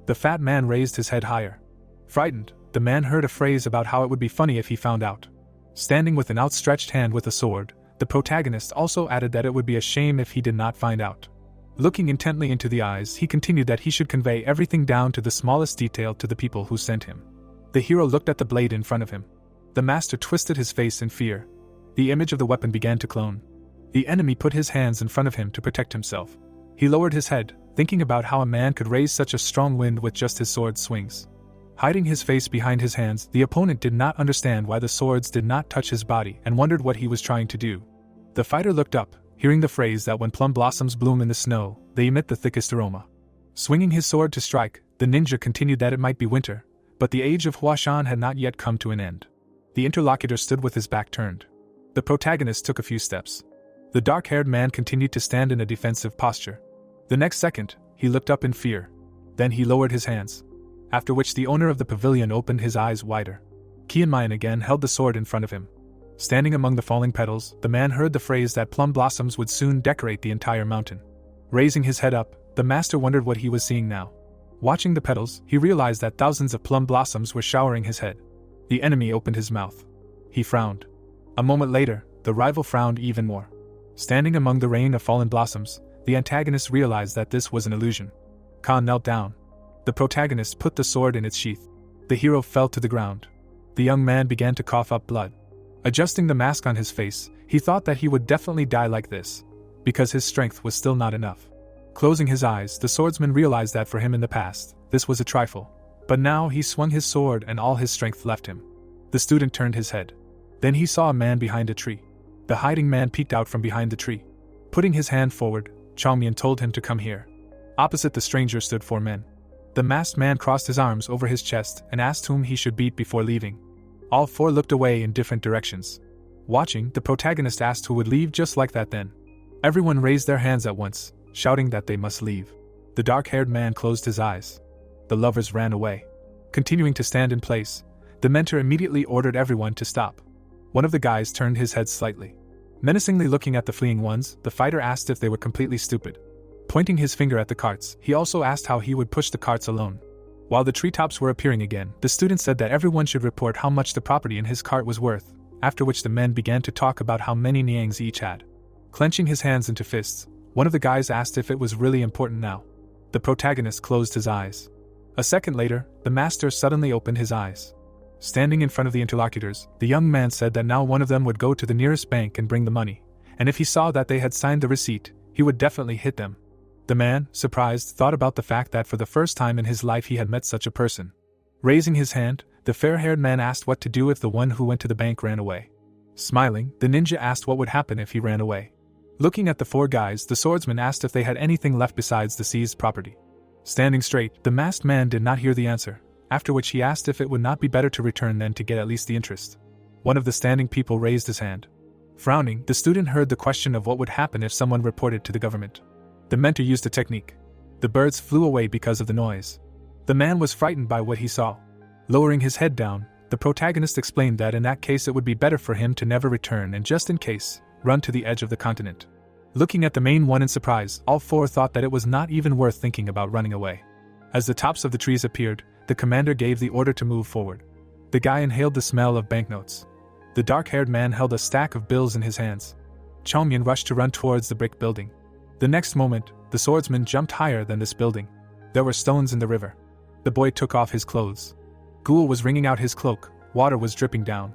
The fat man raised his head higher. Frightened, the man heard a phrase about how it would be funny if he found out. Standing with an outstretched hand with a sword, the protagonist also added that it would be a shame if he did not find out. Looking intently into the eyes, he continued that he should convey everything down to the smallest detail to the people who sent him. The hero looked at the blade in front of him. The master twisted his face in fear. The image of the weapon began to clone. The enemy put his hands in front of him to protect himself. He lowered his head, thinking about how a man could raise such a strong wind with just his sword swings. Hiding his face behind his hands, the opponent did not understand why the swords did not touch his body and wondered what he was trying to do. The fighter looked up, hearing the phrase that when plum blossoms bloom in the snow, they emit the thickest aroma. Swinging his sword to strike, the ninja continued that it might be winter, but the age of Huashan had not yet come to an end. The interlocutor stood with his back turned. The protagonist took a few steps. The dark-haired man continued to stand in a defensive posture. The next second, he looked up in fear. Then he lowered his hands. After which the owner of the pavilion opened his eyes wider. Kianmayan again held the sword in front of him. Standing among the falling petals, the man heard the phrase that plum blossoms would soon decorate the entire mountain. Raising his head up, the master wondered what he was seeing now. Watching the petals, he realized that thousands of plum blossoms were showering his head. The enemy opened his mouth. He frowned. A moment later, the rival frowned even more. Standing among the rain of fallen blossoms, the antagonist realized that this was an illusion. Khan knelt down. The protagonist put the sword in its sheath. The hero fell to the ground. The young man began to cough up blood. Adjusting the mask on his face, he thought that he would definitely die like this, because his strength was still not enough. Closing his eyes, the swordsman realized that for him in the past, this was a trifle. But now he swung his sword and all his strength left him. The student turned his head. Then he saw a man behind a tree. The hiding man peeked out from behind the tree. Putting his hand forward, Chongmian told him to come here. Opposite the stranger stood 4 men. The masked man crossed his arms over his chest and asked whom he should beat before leaving. All four looked away in different directions. Watching, the protagonist asked who would leave just like that then. Everyone raised their hands at once, shouting that they must leave. The dark-haired man closed his eyes. The lovers ran away. Continuing to stand in place, the mentor immediately ordered everyone to stop. One of the guys turned his head slightly. Menacingly looking at the fleeing ones, the fighter asked if they were completely stupid. Pointing his finger at the carts, he also asked how he would push the carts alone. While the treetops were appearing again, the student said that everyone should report how much the property in his cart was worth, after which the men began to talk about how many niangs each had. Clenching his hands into fists, one of the guys asked if it was really important now. The protagonist closed his eyes. A second later, the master suddenly opened his eyes. Standing in front of the interlocutors, the young man said that now one of them would go to the nearest bank and bring the money, and if he saw that they had signed the receipt, he would definitely hit them. The man, surprised, thought about the fact that for the first time in his life he had met such a person. Raising his hand, the fair-haired man asked what to do if the one who went to the bank ran away. Smiling, the ninja asked what would happen if he ran away. Looking at the four guys, the swordsman asked if they had anything left besides the seized property. Standing straight, the masked man did not hear the answer, after which he asked if it would not be better to return than to get at least the interest. One of the standing people raised his hand. Frowning, the student heard the question of what would happen if someone reported to the government. The mentor used a technique. The birds flew away because of the noise. The man was frightened by what he saw. Lowering his head down, the protagonist explained that in that case it would be better for him to never return and just in case, run to the edge of the continent. Looking at the main one in surprise, all four thought that it was not even worth thinking about running away. As the tops of the trees appeared, the commander gave the order to move forward. The guy inhaled the smell of banknotes. The dark-haired man held a stack of bills in his hands. Chongmyun rushed to run towards the brick building. The next moment, the swordsman jumped higher than this building. There were stones in the river. The boy took off his clothes. Ghoul was wringing out his cloak, water was dripping down.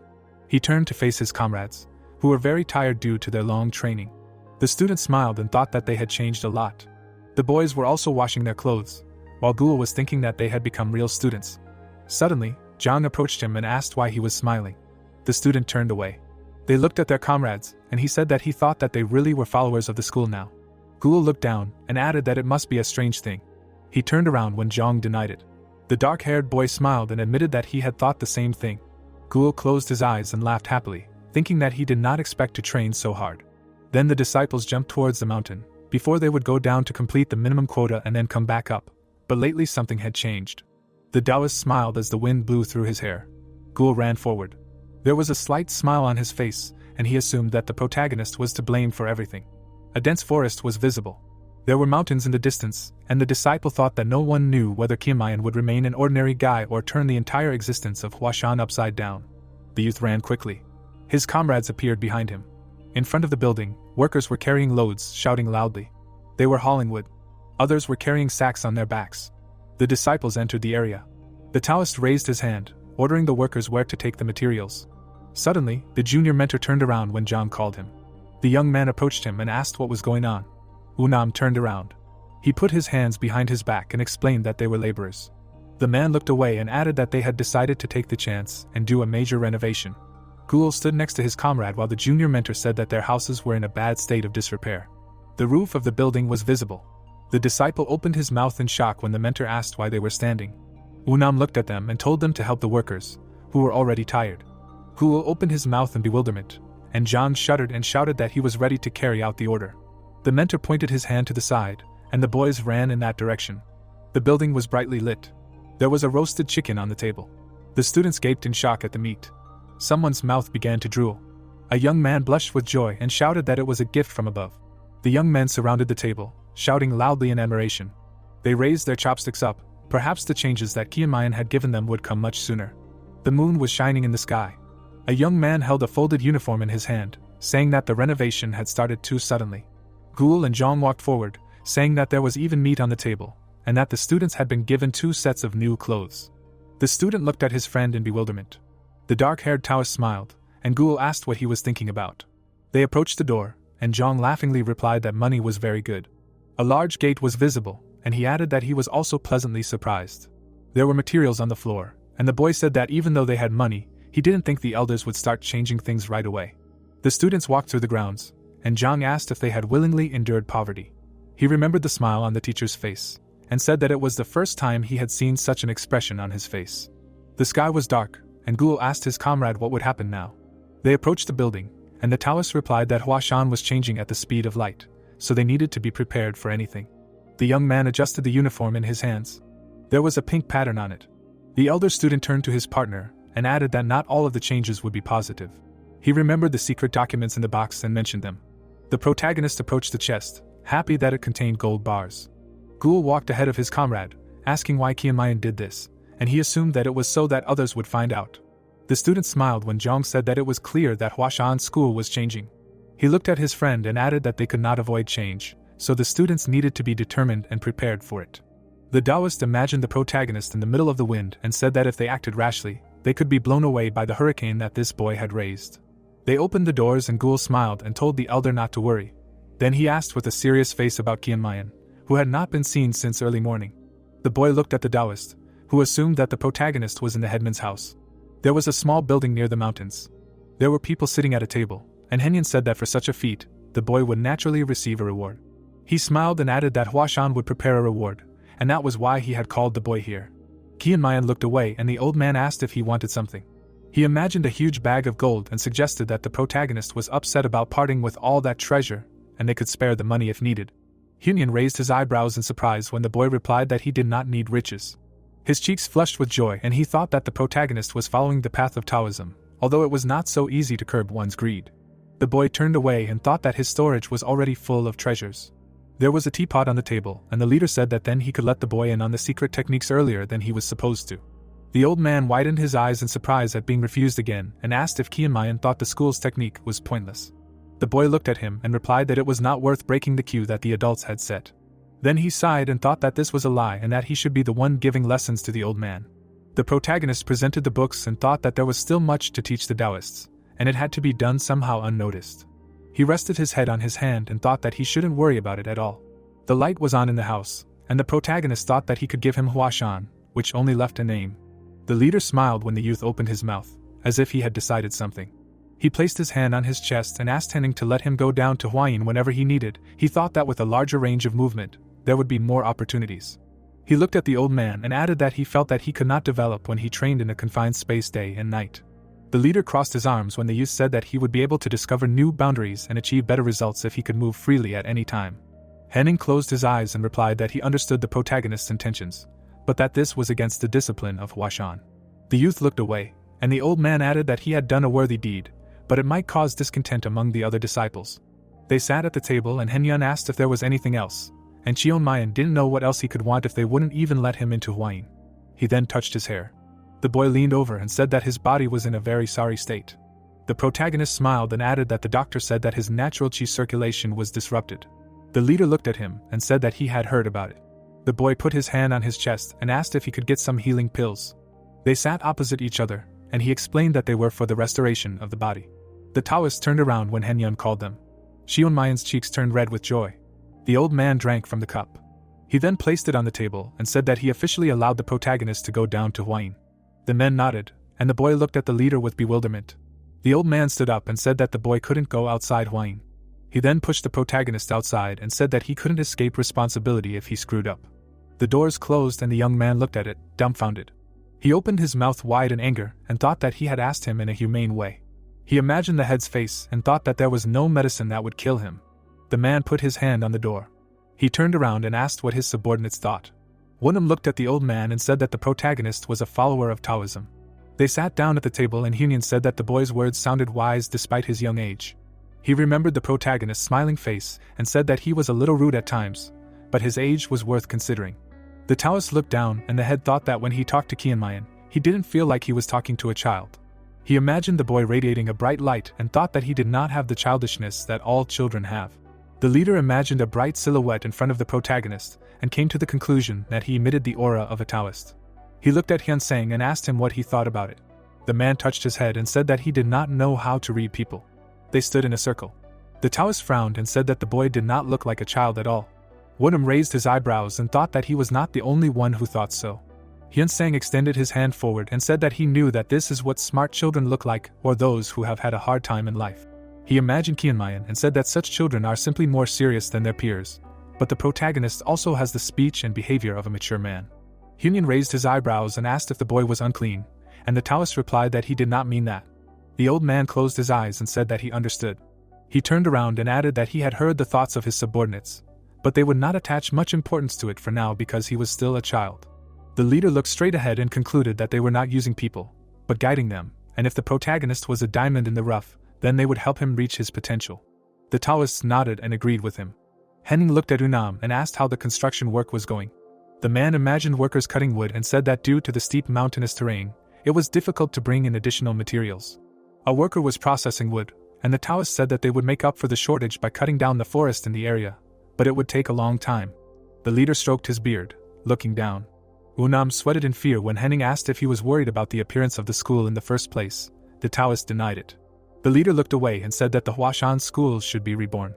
He turned to face his comrades, who were very tired due to their long training. The student smiled and thought that they had changed a lot. The boys were also washing their clothes, while Ghoul was thinking that they had become real students. Suddenly, Zhang approached him and asked why he was smiling. The student turned away. They looked at their comrades, and he said that he thought that they really were followers of the school now. Ghoul looked down and added that it must be a strange thing. He turned around when Zhang denied it. The dark-haired boy smiled and admitted that he had thought the same thing. Ghoul closed his eyes and laughed happily, thinking that he did not expect to train so hard. Then the disciples jumped towards the mountain, before they would go down to complete the minimum quota and then come back up. But lately something had changed. The Taoist smiled as the wind blew through his hair. Ghoul ran forward. There was a slight smile on his face, and he assumed that the protagonist was to blame for everything. A dense forest was visible. There were mountains in the distance, and the disciple thought that no one knew whether Kimayan would remain an ordinary guy or turn the entire existence of Huashan upside down. The youth ran quickly. His comrades appeared behind him. In front of the building, workers were carrying loads, shouting loudly. They were hauling wood. Others were carrying sacks on their backs. The disciples entered the area. The Taoist raised his hand, ordering the workers where to take the materials. Suddenly, the junior mentor turned around when Zhang called him. The young man approached him and asked what was going on. Unam turned around. He put his hands behind his back and explained that they were laborers. The man looked away and added that they had decided to take the chance and do a major renovation. Ghoul stood next to his comrade while the junior mentor said that their houses were in a bad state of disrepair. The roof of the building was visible. The disciple opened his mouth in shock when the mentor asked why they were standing. Unam looked at them and told them to help the workers, who were already tired. Ghoul opened his mouth in bewilderment, and Zhang shuddered and shouted that he was ready to carry out the order. The mentor pointed his hand to the side, and the boys ran in that direction. The building was brightly lit. There was a roasted chicken on the table. The students gaped in shock at the meat. Someone's mouth began to drool. A young man blushed with joy and shouted that it was a gift from above. The young men surrounded the table, shouting loudly in admiration. They raised their chopsticks up. Perhaps the changes that Kiamayan had given them would come much sooner. The moon was shining in the sky. A young man held a folded uniform in his hand, saying that the renovation had started too suddenly. Ghoul and Zhang walked forward, saying that there was even meat on the table, and that the students had been given 2 sets of new clothes. The student looked at his friend in bewilderment. The dark-haired Taoist smiled, and Ghoul asked what he was thinking about. They approached the door, and Zhang laughingly replied that money was very good. A large gate was visible, and he added that he was also pleasantly surprised. There were materials on the floor, and the boy said that even though they had money, he didn't think the elders would start changing things right away. The students walked through the grounds, and Zhang asked if they had willingly endured poverty. He remembered the smile on the teacher's face, and said that it was the first time he had seen such an expression on his face. The sky was dark, and Ghoul asked his comrade what would happen now. They approached the building, and the Taoist replied that Huashan was changing at the speed of light, so they needed to be prepared for anything. The young man adjusted the uniform in his hands. There was a pink pattern on it. The elder student turned to his partner and added that not all of the changes would be positive. He remembered the secret documents in the box and mentioned them. The protagonist approached the chest, happy that it contained gold bars. Ghoul walked ahead of his comrade, asking why Qianmayan did this, and he assumed that it was so that others would find out. The student smiled when Zhang said that it was clear that Huashan's school was changing. He looked at his friend and added that they could not avoid change, so the students needed to be determined and prepared for it. The Taoist imagined the protagonist in the middle of the wind and said that if they acted rashly, they could be blown away by the hurricane that this boy had raised. They opened the doors and Ghoul smiled and told the elder not to worry. Then he asked with a serious face about Qianmayan, who had not been seen since early morning. The boy looked at the Taoist, who assumed that the protagonist was in the headman's house. There was a small building near the mountains. There were people sitting at a table, and Henyan said that for such a feat, the boy would naturally receive a reward. He smiled and added that Huashan would prepare a reward, and that was why he had called the boy here. Qianmayan looked away and the old man asked if he wanted something. He imagined a huge bag of gold and suggested that the protagonist was upset about parting with all that treasure, and they could spare the money if needed. Hunyan raised his eyebrows in surprise when the boy replied that he did not need riches. His cheeks flushed with joy and he thought that the protagonist was following the path of Taoism, although it was not so easy to curb one's greed. The boy turned away and thought that his storage was already full of treasures. There was a teapot on the table, and the leader said that then he could let the boy in on the secret techniques earlier than he was supposed to. The old man widened his eyes in surprise at being refused again and asked if Qianmayan thought the school's technique was pointless. The boy looked at him and replied that it was not worth breaking the queue that the adults had set. Then he sighed and thought that this was a lie and that he should be the one giving lessons to the old man. The protagonist presented the books and thought that there was still much to teach the Taoists, and it had to be done somehow unnoticed. He rested his head on his hand and thought that he shouldn't worry about it at all. The light was on in the house, and the protagonist thought that he could give him Huashan, which only left a name. The leader smiled when the youth opened his mouth, as if he had decided something. He placed his hand on his chest and asked Henning to let him go down to Huayin whenever he needed. He thought that with a larger range of movement, there would be more opportunities. He looked at the old man and added that he felt that he could not develop when he trained in a confined space day and night. The leader crossed his arms when the youth said that he would be able to discover new boundaries and achieve better results if he could move freely at any time. Henning closed his eyes and replied that he understood the protagonist's intentions, but that this was against the discipline of Huashan. The youth looked away, and the old man added that he had done a worthy deed, but it might cause discontent among the other disciples. They sat at the table and Henyan asked if there was anything else, and Qianmayan didn't know what else he could want if they wouldn't even let him into Huayin. He then touched his hair. The boy leaned over and said that his body was in a very sorry state. The protagonist smiled and added that the doctor said that his natural qi circulation was disrupted. The leader looked at him and said that he had heard about it. The boy put his hand on his chest and asked if he could get some healing pills. They sat opposite each other, and he explained that they were for the restoration of the body. The Taoist turned around when Henyan called them. Qianmayan's cheeks turned red with joy. The old man drank from the cup. He then placed it on the table and said that he officially allowed the protagonist to go down to Huayin. The men nodded, and the boy looked at the leader with bewilderment. The old man stood up and said that the boy couldn't go outside Huayin. He then pushed the protagonist outside and said that he couldn't escape responsibility if he screwed up. The doors closed and the young man looked at it, dumbfounded. He opened his mouth wide in anger and thought that he had asked him in a humane way. He imagined the head's face and thought that there was no medicine that would kill him. The man put his hand on the door. He turned around and asked what his subordinates thought. One of them looked at the old man and said that the protagonist was a follower of Taoism. They sat down at the table and Hunyan said that the boy's words sounded wise despite his young age. He remembered the protagonist's smiling face and said that he was a little rude at times, but his age was worth considering. The Taoist looked down and the head thought that when he talked to Qianmayan, he didn't feel like he was talking to a child. He imagined the boy radiating a bright light and thought that he did not have the childishness that all children have. The leader imagined a bright silhouette in front of the protagonist and came to the conclusion that he emitted the aura of a Taoist. He looked at Hyun Sang and asked him what he thought about it. The man touched his head and said that he did not know how to read people. They stood in a circle. The Taoist frowned and said that the boy did not look like a child at all. Woodham raised his eyebrows and thought that he was not the only one who thought so. Hyun Sang extended his hand forward and said that he knew that this is what smart children look like, or those who have had a hard time in life. He imagined Qianmayan and said that such children are simply more serious than their peers, but the protagonist also has the speech and behavior of a mature man. Hunan raised his eyebrows and asked if the boy was unclean, and the Taoist replied that he did not mean that. The old man closed his eyes and said that he understood. He turned around and added that he had heard the thoughts of his subordinates, but they would not attach much importance to it for now because he was still a child. The leader looked straight ahead and concluded that they were not using people, but guiding them, and if the protagonist was a diamond in the rough, then they would help him reach his potential. The Taoists nodded and agreed with him. Henning looked at Unam and asked how the construction work was going. The man imagined workers cutting wood and said that due to the steep mountainous terrain, it was difficult to bring in additional materials. A worker was processing wood, and the Taoists said that they would make up for the shortage by cutting down the forest in the area, but it would take a long time. The leader stroked his beard, looking down. Unam sweated in fear when Henning asked if he was worried about the appearance of the school in the first place. The Taoist denied it. The leader looked away and said that the Huashan schools should be reborn.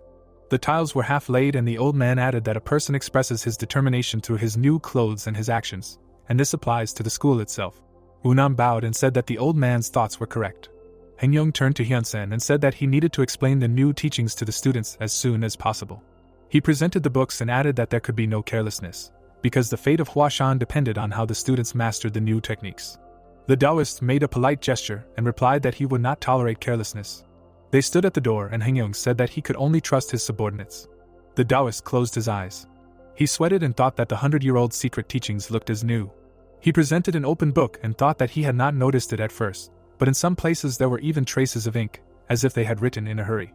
The tiles were half laid and the old man added that a person expresses his determination through his new clothes and his actions, and this applies to the school itself. Unam bowed and said that the old man's thoughts were correct. Hengyong turned to Hyunsen and said that he needed to explain the new teachings to the students as soon as possible. He presented the books and added that there could be no carelessness, because the fate of Huashan depended on how the students mastered the new techniques. The Taoist made a polite gesture and replied that he would not tolerate carelessness. They stood at the door and Hengyong said that he could only trust his subordinates. The Taoist closed his eyes. He sweated and thought that the 100-year-old secret teachings looked as new. He presented an open book and thought that he had not noticed it at first, but in some places there were even traces of ink, as if they had written in a hurry.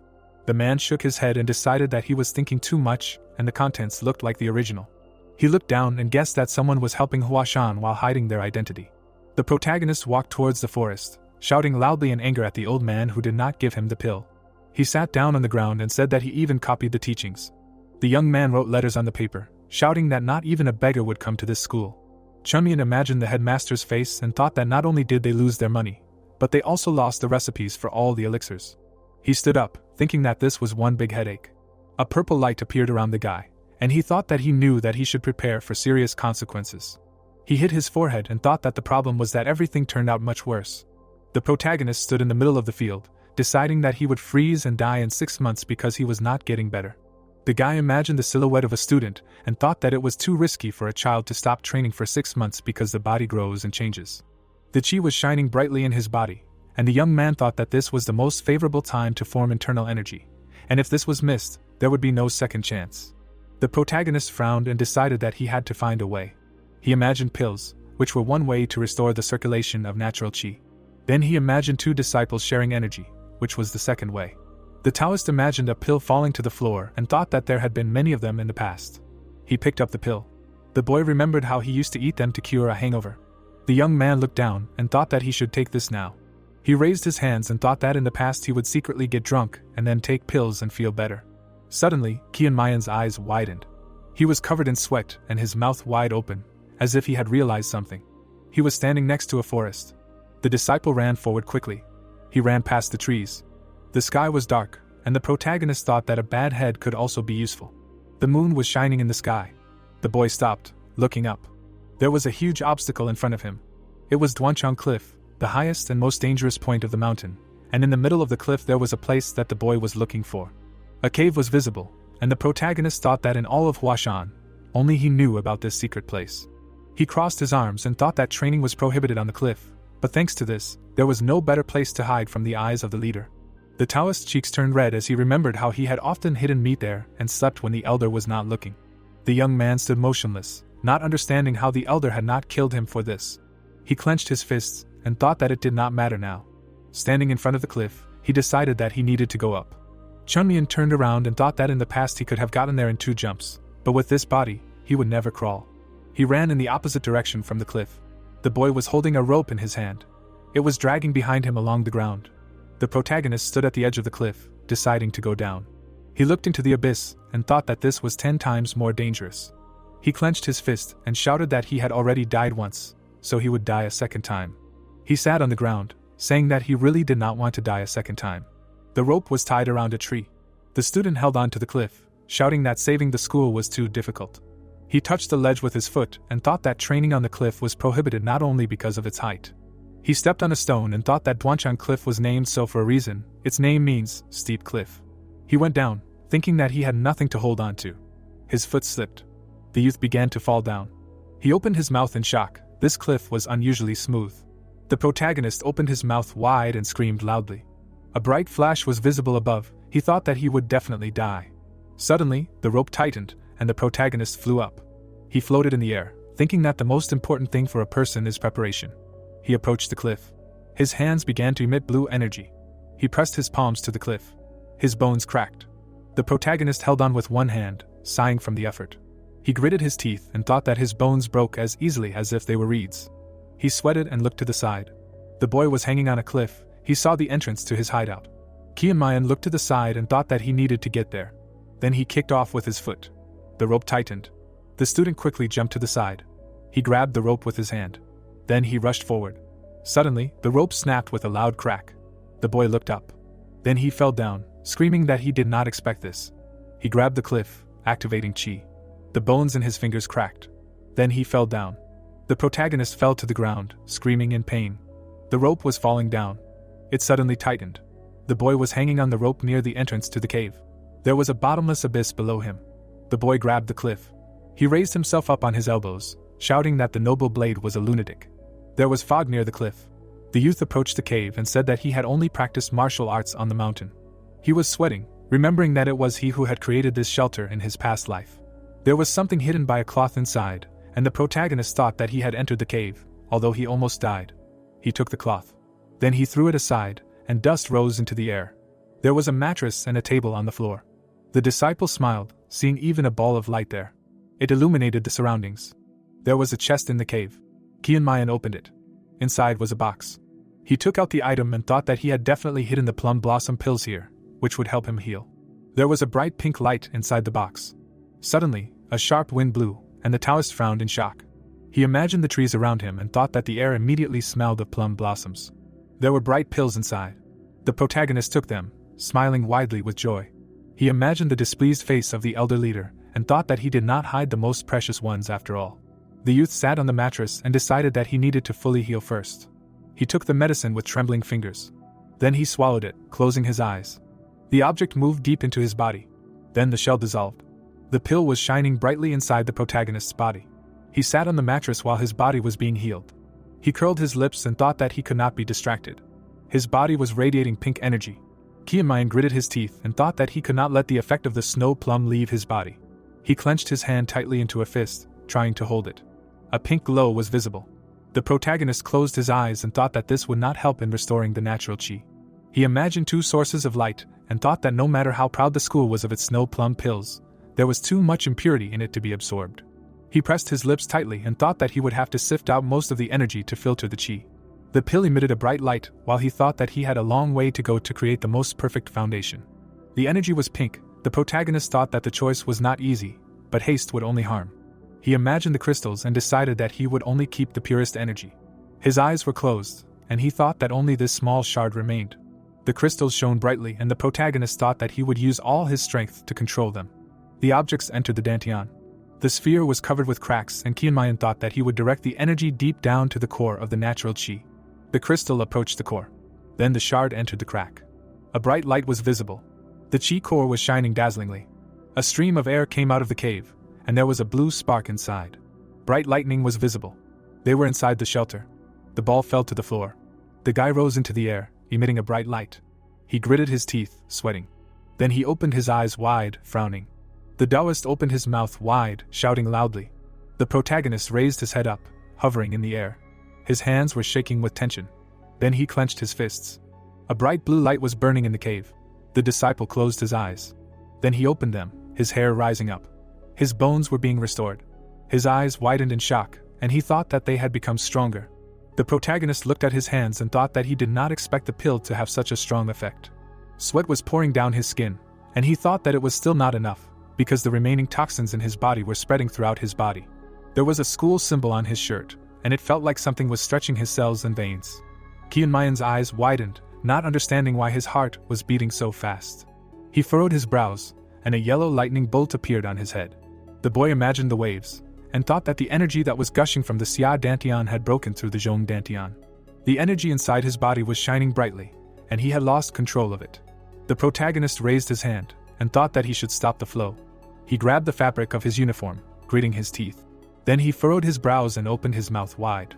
The man shook his head and decided that he was thinking too much, and the contents looked like the original. He looked down and guessed that someone was helping Huashan while hiding their identity. The protagonist walked towards the forest, shouting loudly in anger at the old man who did not give him the pill. He sat down on the ground and said that he even copied the teachings. The young man wrote letters on the paper, shouting that not even a beggar would come to this school. Chunmian imagined the headmaster's face and thought that not only did they lose their money, but they also lost the recipes for all the elixirs. He stood up, thinking that this was one big headache. A purple light appeared around the guy, and he thought that he knew that he should prepare for serious consequences. He hit his forehead and thought that the problem was that everything turned out much worse. The protagonist stood in the middle of the field, deciding that he would freeze and die in 6 months because he was not getting better. The guy imagined the silhouette of a student and thought that it was too risky for a child to stop training for 6 months because the body grows and changes. The chi was shining brightly in his body, and the young man thought that this was the most favorable time to form internal energy, and if this was missed, there would be no second chance. The protagonist frowned and decided that he had to find a way. He imagined pills, which were one way to restore the circulation of natural chi. Then he imagined 2 disciples sharing energy, which was the second way. The Taoist imagined a pill falling to the floor and thought that there had been many of them in the past. He picked up the pill. The boy remembered how he used to eat them to cure a hangover. The young man looked down and thought that he should take this now. He raised his hands and thought that in the past he would secretly get drunk and then take pills and feel better. Suddenly, Kian Mayan's eyes widened. He was covered in sweat and his mouth wide open, as if he had realized something. He was standing next to a forest. The disciple ran forward quickly. He ran past the trees. The sky was dark, and the protagonist thought that a bad head could also be useful. The moon was shining in the sky. The boy stopped, looking up. There was a huge obstacle in front of him. It was Duanchang Cliff, the highest and most dangerous point of the mountain, and in the middle of the cliff there was a place that the boy was looking for. A cave was visible, and the protagonist thought that in all of Huashan, only he knew about this secret place. He crossed his arms and thought that training was prohibited on the cliff, but thanks to this, there was no better place to hide from the eyes of the leader. The Taoist's cheeks turned red as he remembered how he had often hidden meat there and slept when the elder was not looking. The young man stood motionless, not understanding how the elder had not killed him for this. He clenched his fists and thought that it did not matter now. Standing in front of the cliff, he decided that he needed to go up. Chunmian turned around and thought that in the past he could have gotten there in 2 jumps, but with this body, he would never crawl. He ran in the opposite direction from the cliff. The boy was holding a rope in his hand. It was dragging behind him along the ground. The protagonist stood at the edge of the cliff, deciding to go down. He looked into the abyss and thought that this was 10 times more dangerous. He clenched his fist and shouted that he had already died once, so he would die a second time. He sat on the ground, saying that he really did not want to die a second time. The rope was tied around a tree. The student held on to the cliff, shouting that saving the school was too difficult. He touched the ledge with his foot and thought that training on the cliff was prohibited not only because of its height. He stepped on a stone and thought that Duanchang Cliff was named so for a reason. Its name means steep cliff. He went down, thinking that he had nothing to hold on to. His foot slipped. The youth began to fall down. He opened his mouth in shock. This cliff was unusually smooth. The protagonist opened his mouth wide and screamed loudly. A bright flash was visible above. He thought that he would definitely die. Suddenly, the rope tightened, and the protagonist flew up. He floated in the air, thinking that the most important thing for a person is preparation. He approached the cliff. His hands began to emit blue energy. He pressed his palms to the cliff. His bones cracked. The protagonist held on with one hand, sighing from the effort. He gritted his teeth and thought that his bones broke as easily as if they were reeds. He sweated and looked to the side. The boy was hanging on a cliff. He saw the entrance to his hideout. Kianmayan looked to the side and thought that he needed to get there. Then he kicked off with his foot. The rope tightened. The student quickly jumped to the side. He grabbed the rope with his hand. Then he rushed forward. Suddenly, the rope snapped with a loud crack. The boy looked up. Then he fell down, screaming that he did not expect this. He grabbed the cliff, activating chi. The bones in his fingers cracked. Then he fell down. The protagonist fell to the ground, screaming in pain. The rope was falling down. It suddenly tightened. The boy was hanging on the rope near the entrance to the cave. There was a bottomless abyss below him. The boy grabbed the cliff. He raised himself up on his elbows, shouting that the noble blade was a lunatic. There was fog near the cliff. The youth approached the cave and said that he had only practiced martial arts on the mountain. He was sweating, remembering that it was he who had created this shelter in his past life. There was something hidden by a cloth inside, and the protagonist thought that he had entered the cave, although he almost died. He took the cloth. Then he threw it aside, and dust rose into the air. There was a mattress and a table on the floor. The disciple smiled, seeing even a ball of light there. It illuminated the surroundings. There was a chest in the cave. Kianmayan opened it. Inside was a box. He took out the item and thought that he had definitely hidden the plum blossom pills here, which would help him heal. There was a bright pink light inside the box. Suddenly, a sharp wind blew, and the Taoist frowned in shock. He imagined the trees around him and thought that the air immediately smelled of plum blossoms. There were bright pills inside. The protagonist took them, smiling widely with joy. He imagined the displeased face of the elder leader, and thought that he did not hide the most precious ones after all. The youth sat on the mattress and decided that he needed to fully heal first. He took the medicine with trembling fingers. Then he swallowed it, closing his eyes. The object moved deep into his body. Then the shell dissolved. The pill was shining brightly inside the protagonist's body. He sat on the mattress while his body was being healed. He curled his lips and thought that he could not be distracted. His body was radiating pink energy. Kianmayan gritted his teeth and thought that he could not let the effect of the snow plum leave his body. He clenched his hand tightly into a fist, trying to hold it. A pink glow was visible. The protagonist closed his eyes and thought that this would not help in restoring the natural chi. He imagined two sources of light and thought that no matter how proud the school was of its snow plum pills, there was too much impurity in it to be absorbed. He pressed his lips tightly and thought that he would have to sift out most of the energy to filter the chi. The pill emitted a bright light, while he thought that he had a long way to go to create the most perfect foundation. The energy was pink. The protagonist thought that the choice was not easy, but haste would only harm. He imagined the crystals and decided that he would only keep the purest energy. His eyes were closed, and he thought that only this small shard remained. The crystals shone brightly, and the protagonist thought that he would use all his strength to control them. The objects entered the dantian. The sphere was covered with cracks, and Kianmayan thought that he would direct the energy deep down to the core of the natural chi. The crystal approached the core. Then the shard entered the crack. A bright light was visible. The chi core was shining dazzlingly. A stream of air came out of the cave, and there was a blue spark inside. Bright lightning was visible. They were inside the shelter. The ball fell to the floor. The guy rose into the air, emitting a bright light. He gritted his teeth, sweating. Then he opened his eyes wide, frowning. The Taoist opened his mouth wide, shouting loudly. The protagonist raised his head up, hovering in the air. His hands were shaking with tension. Then he clenched his fists. A bright blue light was burning in the cave. The disciple closed his eyes. Then he opened them, his hair rising up. His bones were being restored. His eyes widened in shock, and he thought that they had become stronger. The protagonist looked at his hands and thought that he did not expect the pill to have such a strong effect. Sweat was pouring down his skin, and he thought that it was still not enough, because the remaining toxins in his body were spreading throughout his body. There was a school symbol on his shirt, and it felt like something was stretching his cells and veins. Kianmayan's eyes widened, not understanding why his heart was beating so fast. He furrowed his brows, and a yellow lightning bolt appeared on his head. The boy imagined the waves, and thought that the energy that was gushing from the Xia Dantian had broken through the Zhong Dantian. The energy inside his body was shining brightly, and he had lost control of it. The protagonist raised his hand, and thought that he should stop the flow. He grabbed the fabric of his uniform, gritting his teeth. Then he furrowed his brows and opened his mouth wide.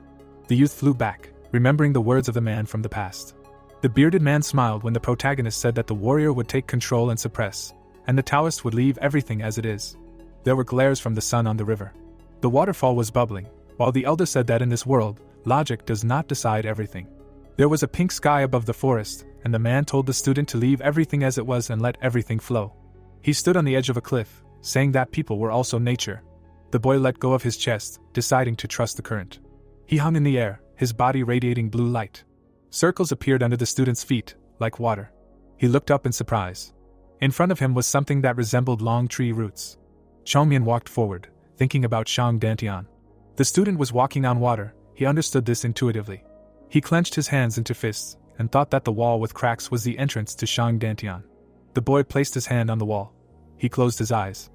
The youth flew back, remembering the words of the man from the past. The bearded man smiled when the protagonist said that the warrior would take control and suppress, and the Taoist would leave everything as it is. There were glares from the sun on the river. The waterfall was bubbling, while the elder said that in this world, logic does not decide everything. There was a pink sky above the forest, and the man told the student to leave everything as it was and let everything flow. He stood on the edge of a cliff, saying that people were also nature. The boy let go of his chest, deciding to trust the current. He hung in the air, his body radiating blue light. Circles appeared under the student's feet, like water. He looked up in surprise. In front of him was something that resembled long tree roots. Chongmian walked forward, thinking about Shang Dantian. The student was walking on water, he understood this intuitively. He clenched his hands into fists, and thought that the wall with cracks was the entrance to Shang Dantian. The boy placed his hand on the wall. He closed his eyes.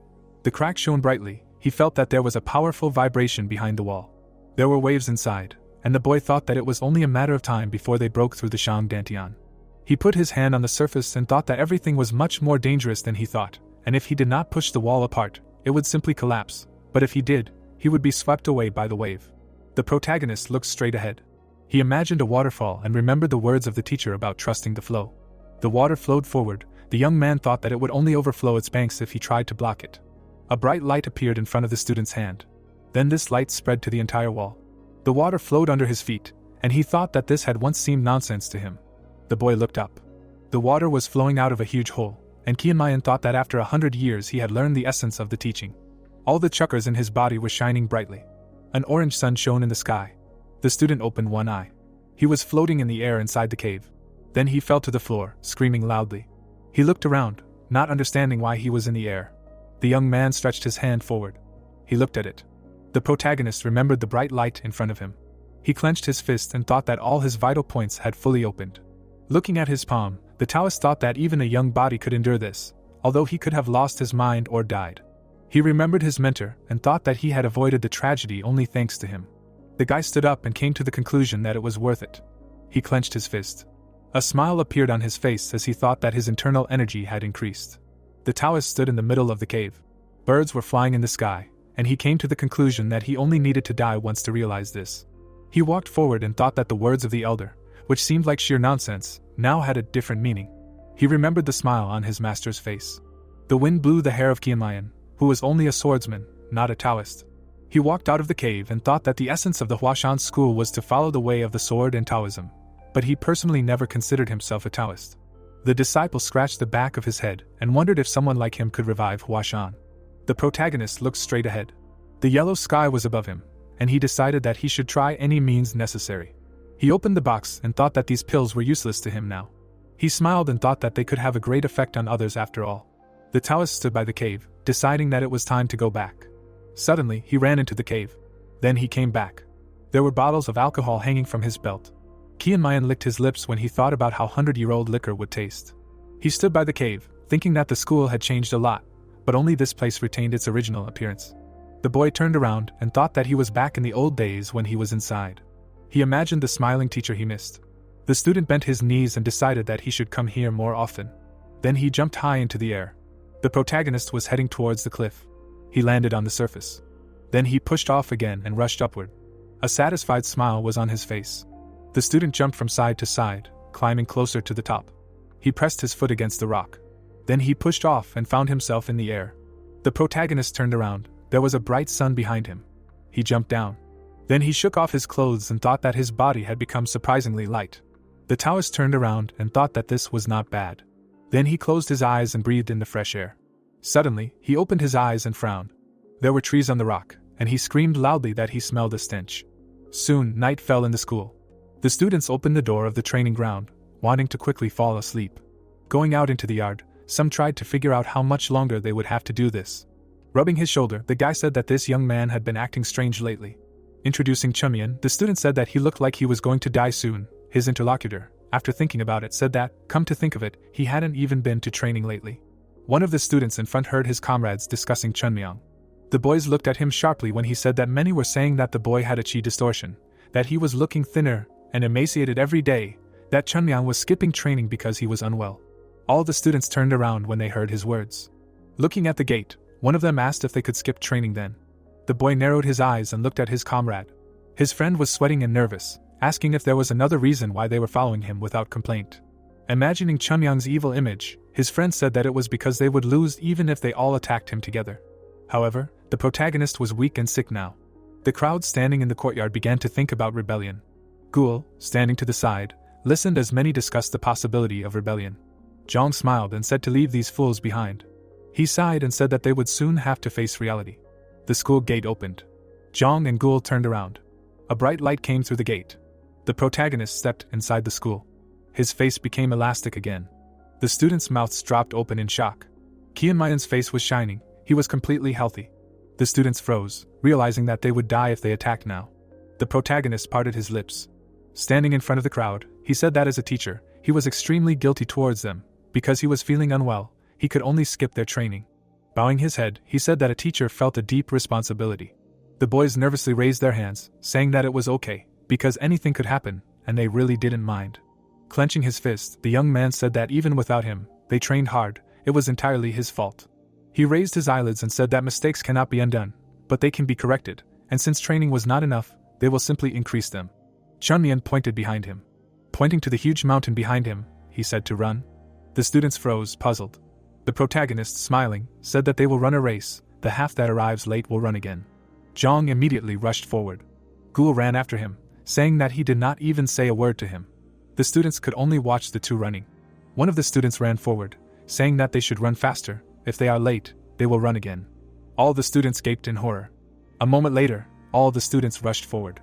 The crack shone brightly, he felt that there was a powerful vibration behind the wall. There were waves inside, and the boy thought that it was only a matter of time before they broke through the Shang Dantian. He put his hand on the surface and thought that everything was much more dangerous than he thought, and if he did not push the wall apart, it would simply collapse, but if he did, he would be swept away by the wave. The protagonist looked straight ahead. He imagined a waterfall and remembered the words of the teacher about trusting the flow. The water flowed forward. The young man thought that it would only overflow its banks if he tried to block it. A bright light appeared in front of the student's hand. Then this light spread to the entire wall. The water flowed under his feet, and he thought that this had once seemed nonsense to him. The boy looked up. The water was flowing out of a huge hole, and Qianmayan thought that after 100 years he had learned the essence of the teaching. All the chakras in his body were shining brightly. An orange sun shone in the sky. The student opened one eye. He was floating in the air inside the cave. Then he fell to the floor, screaming loudly. He looked around, not understanding why he was in the air. The young man stretched his hand forward. He looked at it. The protagonist remembered the bright light in front of him. He clenched his fist and thought that all his vital points had fully opened. Looking at his palm, the Taoist thought that even a young body could endure this, although he could have lost his mind or died. He remembered his mentor and thought that he had avoided the tragedy only thanks to him. The guy stood up and came to the conclusion that it was worth it. He clenched his fist. A smile appeared on his face as he thought that his internal energy had increased. The Taoist stood in the middle of the cave. Birds were flying in the sky, and he came to the conclusion that he only needed to die once to realize this. He walked forward and thought that the words of the elder, which seemed like sheer nonsense, now had a different meaning. He remembered the smile on his master's face. The wind blew the hair of Qianmayan, who was only a swordsman, not a Taoist. He walked out of the cave and thought that the essence of the Huashan school was to follow the way of the sword and Taoism, but he personally never considered himself a Taoist. The disciple scratched the back of his head and wondered if someone like him could revive Huashan. The protagonist looked straight ahead. The yellow sky was above him, and he decided that he should try any means necessary. He opened the box and thought that these pills were useless to him now. He smiled and thought that they could have a great effect on others after all. The Taoist stood by the cave, deciding that it was time to go back. Suddenly, he ran into the cave. Then he came back. There were bottles of alcohol hanging from his belt. Qianmayan licked his lips when he thought about how 100-year-old liquor would taste. He stood by the cave, thinking that the school had changed a lot, but only this place retained its original appearance. The boy turned around and thought that he was back in the old days when he was inside. He imagined the smiling teacher he missed. The student bent his knees and decided that he should come here more often. Then he jumped high into the air. The protagonist was heading towards the cliff. He landed on the surface. Then he pushed off again and rushed upward. A satisfied smile was on his face. The student jumped from side to side, climbing closer to the top. He pressed his foot against the rock. Then he pushed off and found himself in the air. The protagonist turned around. There was a bright sun behind him. He jumped down. Then he shook off his clothes and thought that his body had become surprisingly light. The Taoist turned around and thought that this was not bad. Then he closed his eyes and breathed in the fresh air. Suddenly, he opened his eyes and frowned. There were trees on the rock, and he screamed loudly that he smelled a stench. Soon, night fell in the school. The students opened the door of the training ground, wanting to quickly fall asleep. Going out into the yard, some tried to figure out how much longer they would have to do this. Rubbing his shoulder, the guy said that this young man had been acting strange lately. Introducing Chunmian, the student said that he looked like he was going to die soon. His interlocutor, after thinking about it, said that, come to think of it, he hadn't even been to training lately. One of the students in front heard his comrades discussing Chunmian. The boys looked at him sharply when he said that many were saying that the boy had a chi distortion, that he was looking thinner and emaciated every day, that Chunmian was skipping training because he was unwell. All the students turned around when they heard his words. Looking at the gate, One of them asked if they could skip training then. The boy narrowed his eyes and looked at his comrade. His friend was sweating and nervous, asking if there was another reason why they were following him without complaint. Imagining Chunyang's evil image, his friend said that it was because they would lose even if they all attacked him together. However, the protagonist was weak and sick now. The crowd standing in the courtyard began to think about rebellion. Ghoul, standing to the side, listened as many discussed the possibility of rebellion. Zhang smiled and said to leave these fools behind. He sighed and said that they would soon have to face reality. The school gate opened. Zhang and Ghoul turned around. A bright light came through the gate. The protagonist stepped inside the school. His face became elastic again. The students' mouths dropped open in shock. Qianmayan's face was shining. He was completely healthy. The students froze, realizing that they would die if they attacked now. The protagonist parted his lips. Standing in front of the crowd, he said that as a teacher, he was extremely guilty towards them. Because he was feeling unwell, he could only skip their training. Bowing his head, he said that a teacher felt a deep responsibility. The boys nervously raised their hands, saying that it was okay, because anything could happen, and they really didn't mind. Clenching his fist, the young man said that even without him, they trained hard, it was entirely his fault. He raised his eyelids and said that mistakes cannot be undone, but they can be corrected, and since training was not enough, they will simply increase them. Chunyan pointed behind him. Pointing to the huge mountain behind him, he said to run. The students froze, puzzled. The protagonist, smiling, said that they will run a race, the half that arrives late will run again. Zhang immediately rushed forward. Ghoul ran after him, saying that he did not even say a word to him. The students could only watch the two running. One of the students ran forward, saying that they should run faster. If they are late, they will run again. All the students gaped in horror. A moment later, all the students rushed forward.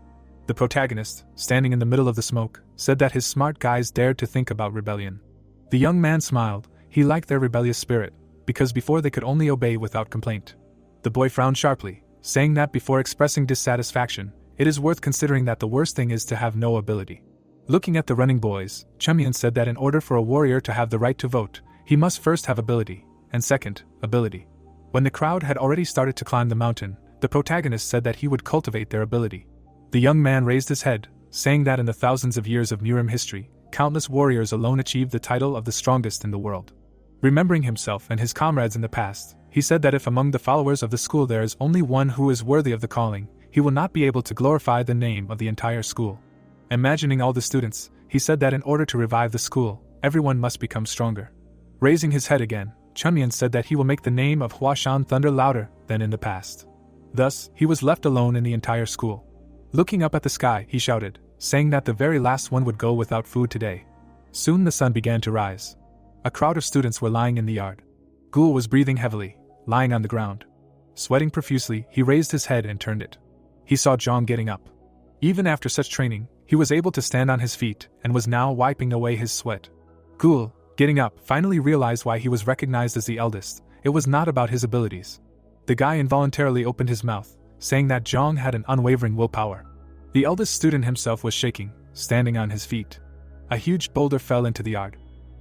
The protagonist, standing in the middle of the smoke, said that his smart guys dared to think about rebellion. The young man smiled. He liked their rebellious spirit, because before they could only obey without complaint. The boy frowned sharply, saying that before expressing dissatisfaction, it is worth considering that the worst thing is to have no ability. Looking at the running boys, Chumyan said that in order for a warrior to have the right to vote, he must first have ability, and second, ability. When the crowd had already started to climb the mountain, the protagonist said that he would cultivate their ability. The young man raised his head, saying that in the thousands of years of Murim history, countless warriors alone achieved the title of the strongest in the world. Remembering himself and his comrades in the past, he said that if among the followers of the school there is only one who is worthy of the calling, he will not be able to glorify the name of the entire school. Imagining all the students, he said that in order to revive the school, everyone must become stronger. Raising his head again, Chunyan said that he will make the name of Huashan thunder louder than in the past. Thus, he was left alone in the entire school. Looking up at the sky, he shouted, saying that the very last one would go without food today. Soon the sun began to rise. A crowd of students were lying in the yard. Ghoul was breathing heavily, lying on the ground. Sweating profusely, he raised his head and turned it. He saw Zhang getting up. Even after such training, he was able to stand on his feet and was now wiping away his sweat. Ghoul, getting up, finally realized why he was recognized as the eldest. It was not about his abilities. The guy involuntarily opened his mouth, saying that Zhang had an unwavering willpower. The eldest student himself was shaking, standing on his feet. A huge boulder fell into the yard.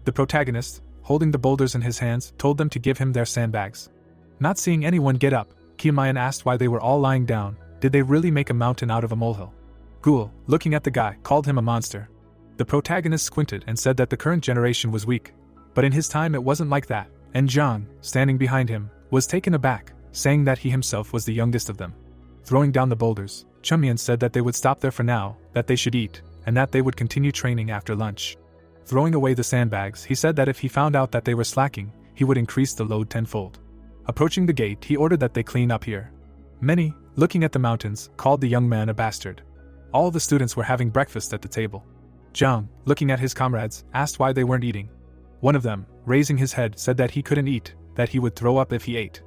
The protagonist, holding the boulders in his hands, told them to give him their sandbags. Not seeing anyone get up, Qianmayan asked why they were all lying down. Did they really make a mountain out of a molehill? Ghoul, looking at the guy, called him a monster. The protagonist squinted and said that the current generation was weak, but in his time it wasn't like that, and Zhang, standing behind him, was taken aback, saying that he himself was the youngest of them. Throwing down the boulders, Chumyan said that they would stop there for now, that they should eat, and that they would continue training after lunch. Throwing away the sandbags, he said that if he found out that they were slacking, he would increase the load tenfold. Approaching the gate, he ordered that they clean up here. Many, looking at the mountains, called the young man a bastard. All the students were having breakfast at the table. Zhang, looking at his comrades, asked why they weren't eating. One of them, raising his head, said that he couldn't eat, that he would throw up if he ate.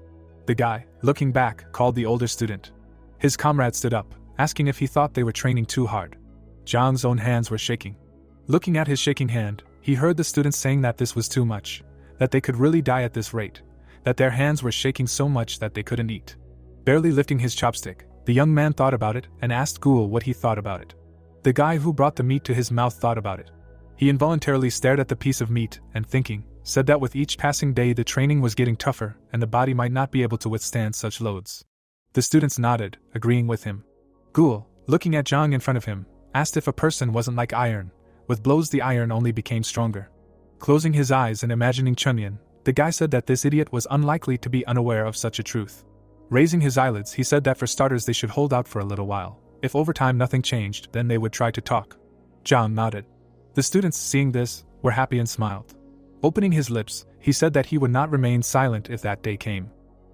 The guy, looking back, called the older student. His comrade stood up, asking if he thought they were training too hard. Zhang's own hands were shaking. Looking at his shaking hand, he heard the students saying that this was too much, that they could really die at this rate, that their hands were shaking so much that they couldn't eat. Barely lifting his chopstick, the young man thought about it and asked Ghoul what he thought about it. The guy who brought the meat to his mouth thought about it. He involuntarily stared at the piece of meat and thinking, said that with each passing day the training was getting tougher and the body might not be able to withstand such loads. The students nodded, agreeing with him. Ghoul, looking at Zhang in front of him, asked if a person wasn't like iron. With blows the iron only became stronger. Closing his eyes and imagining Chunyan, The guy said that this idiot was unlikely to be unaware of such a truth. Raising his eyelids, he said that for starters they should hold out for a little while. If over time nothing changed, then they would try to talk. Zhang nodded. The students, seeing this, were happy and smiled. Opening his lips, he said that he would not remain silent if that day came.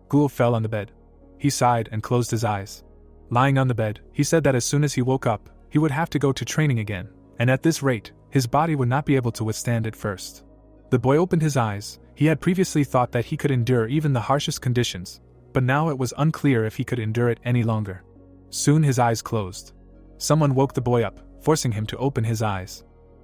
Ghoul fell on the bed. He sighed and closed his eyes. Lying on the bed, he said that as soon as he woke up, he would have to go to training again, and at this rate, his body would not be able to withstand it first. The boy opened his eyes. He had previously thought that he could endure even the harshest conditions, but now it was unclear if he could endure it any longer. Soon his eyes closed. Someone woke the boy up, forcing him to open his eyes.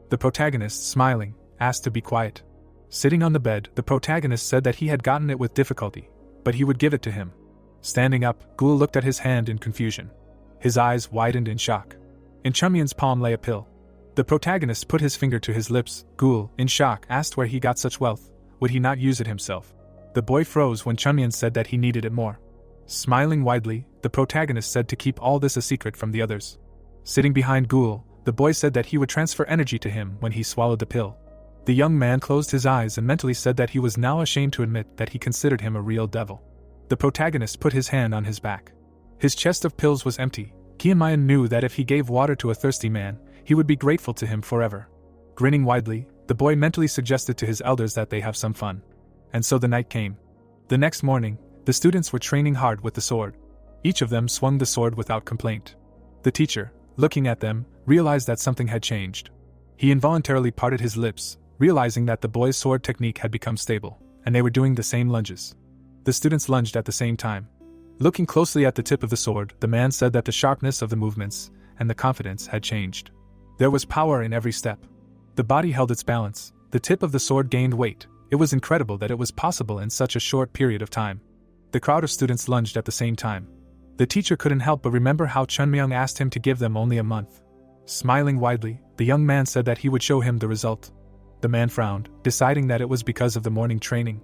The protagonist, smiling, asked to be quiet. Sitting on the bed, the protagonist said that he had gotten it with difficulty, but he would give it to him. Standing up, Ghoul looked at his hand in confusion. His eyes widened in shock. In Chunmyeon's palm lay a pill. The protagonist put his finger to his lips. Ghoul, in shock, asked where he got such wealth. Would he not use it himself? The boy froze when Chunmyeon said that he needed it more. Smiling widely, the protagonist said to keep all this a secret from the others. Sitting behind Ghoul, the boy said that he would transfer energy to him when he swallowed the pill. The young man closed his eyes and mentally said that he was now ashamed to admit that he considered him a real devil. The protagonist put his hand on his back. His chest of pills was empty. Kiamayan knew that if he gave water to a thirsty man, he would be grateful to him forever. Grinning widely, the boy mentally suggested to his elders that they have some fun. And so the night came. The next morning, the students were training hard with the sword. Each of them swung the sword without complaint. The teacher, looking at them, realized that something had changed. He involuntarily parted his lips, realizing that the boy's sword technique had become stable, and they were doing the same lunges. The students lunged at the same time. Looking closely at the tip of the sword, the man said that the sharpness of the movements and the confidence had changed. There was power in every step. The body held its balance. The tip of the sword gained weight. It was incredible that it was possible in such a short period of time. The crowd of students lunged at the same time. The teacher couldn't help but remember how Chunmyeon asked him to give them only a month. Smiling widely, the young man said that he would show him the result. The man frowned, deciding that it was because of the morning training.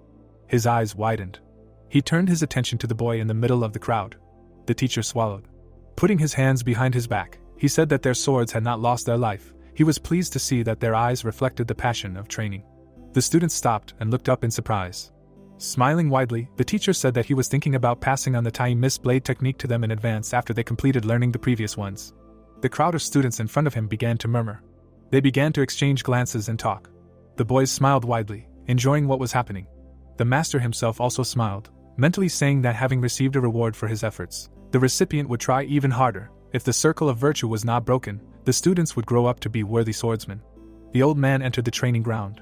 His eyes widened. He turned his attention to the boy in the middle of the crowd. The teacher swallowed. Putting his hands behind his back, he said that their swords had not lost their life. He was pleased to see that their eyes reflected the passion of training. The students stopped and looked up in surprise. Smiling widely, the teacher said that he was thinking about passing on the Tai Miss blade technique to them in advance after they completed learning the previous ones. The crowd of students in front of him began to murmur. They began to exchange glances and talk. The boys smiled widely, enjoying what was happening. The master himself also smiled, mentally saying that having received a reward for his efforts, the recipient would try even harder. If the circle of virtue was not broken, the students would grow up to be worthy swordsmen. The old man entered the training ground.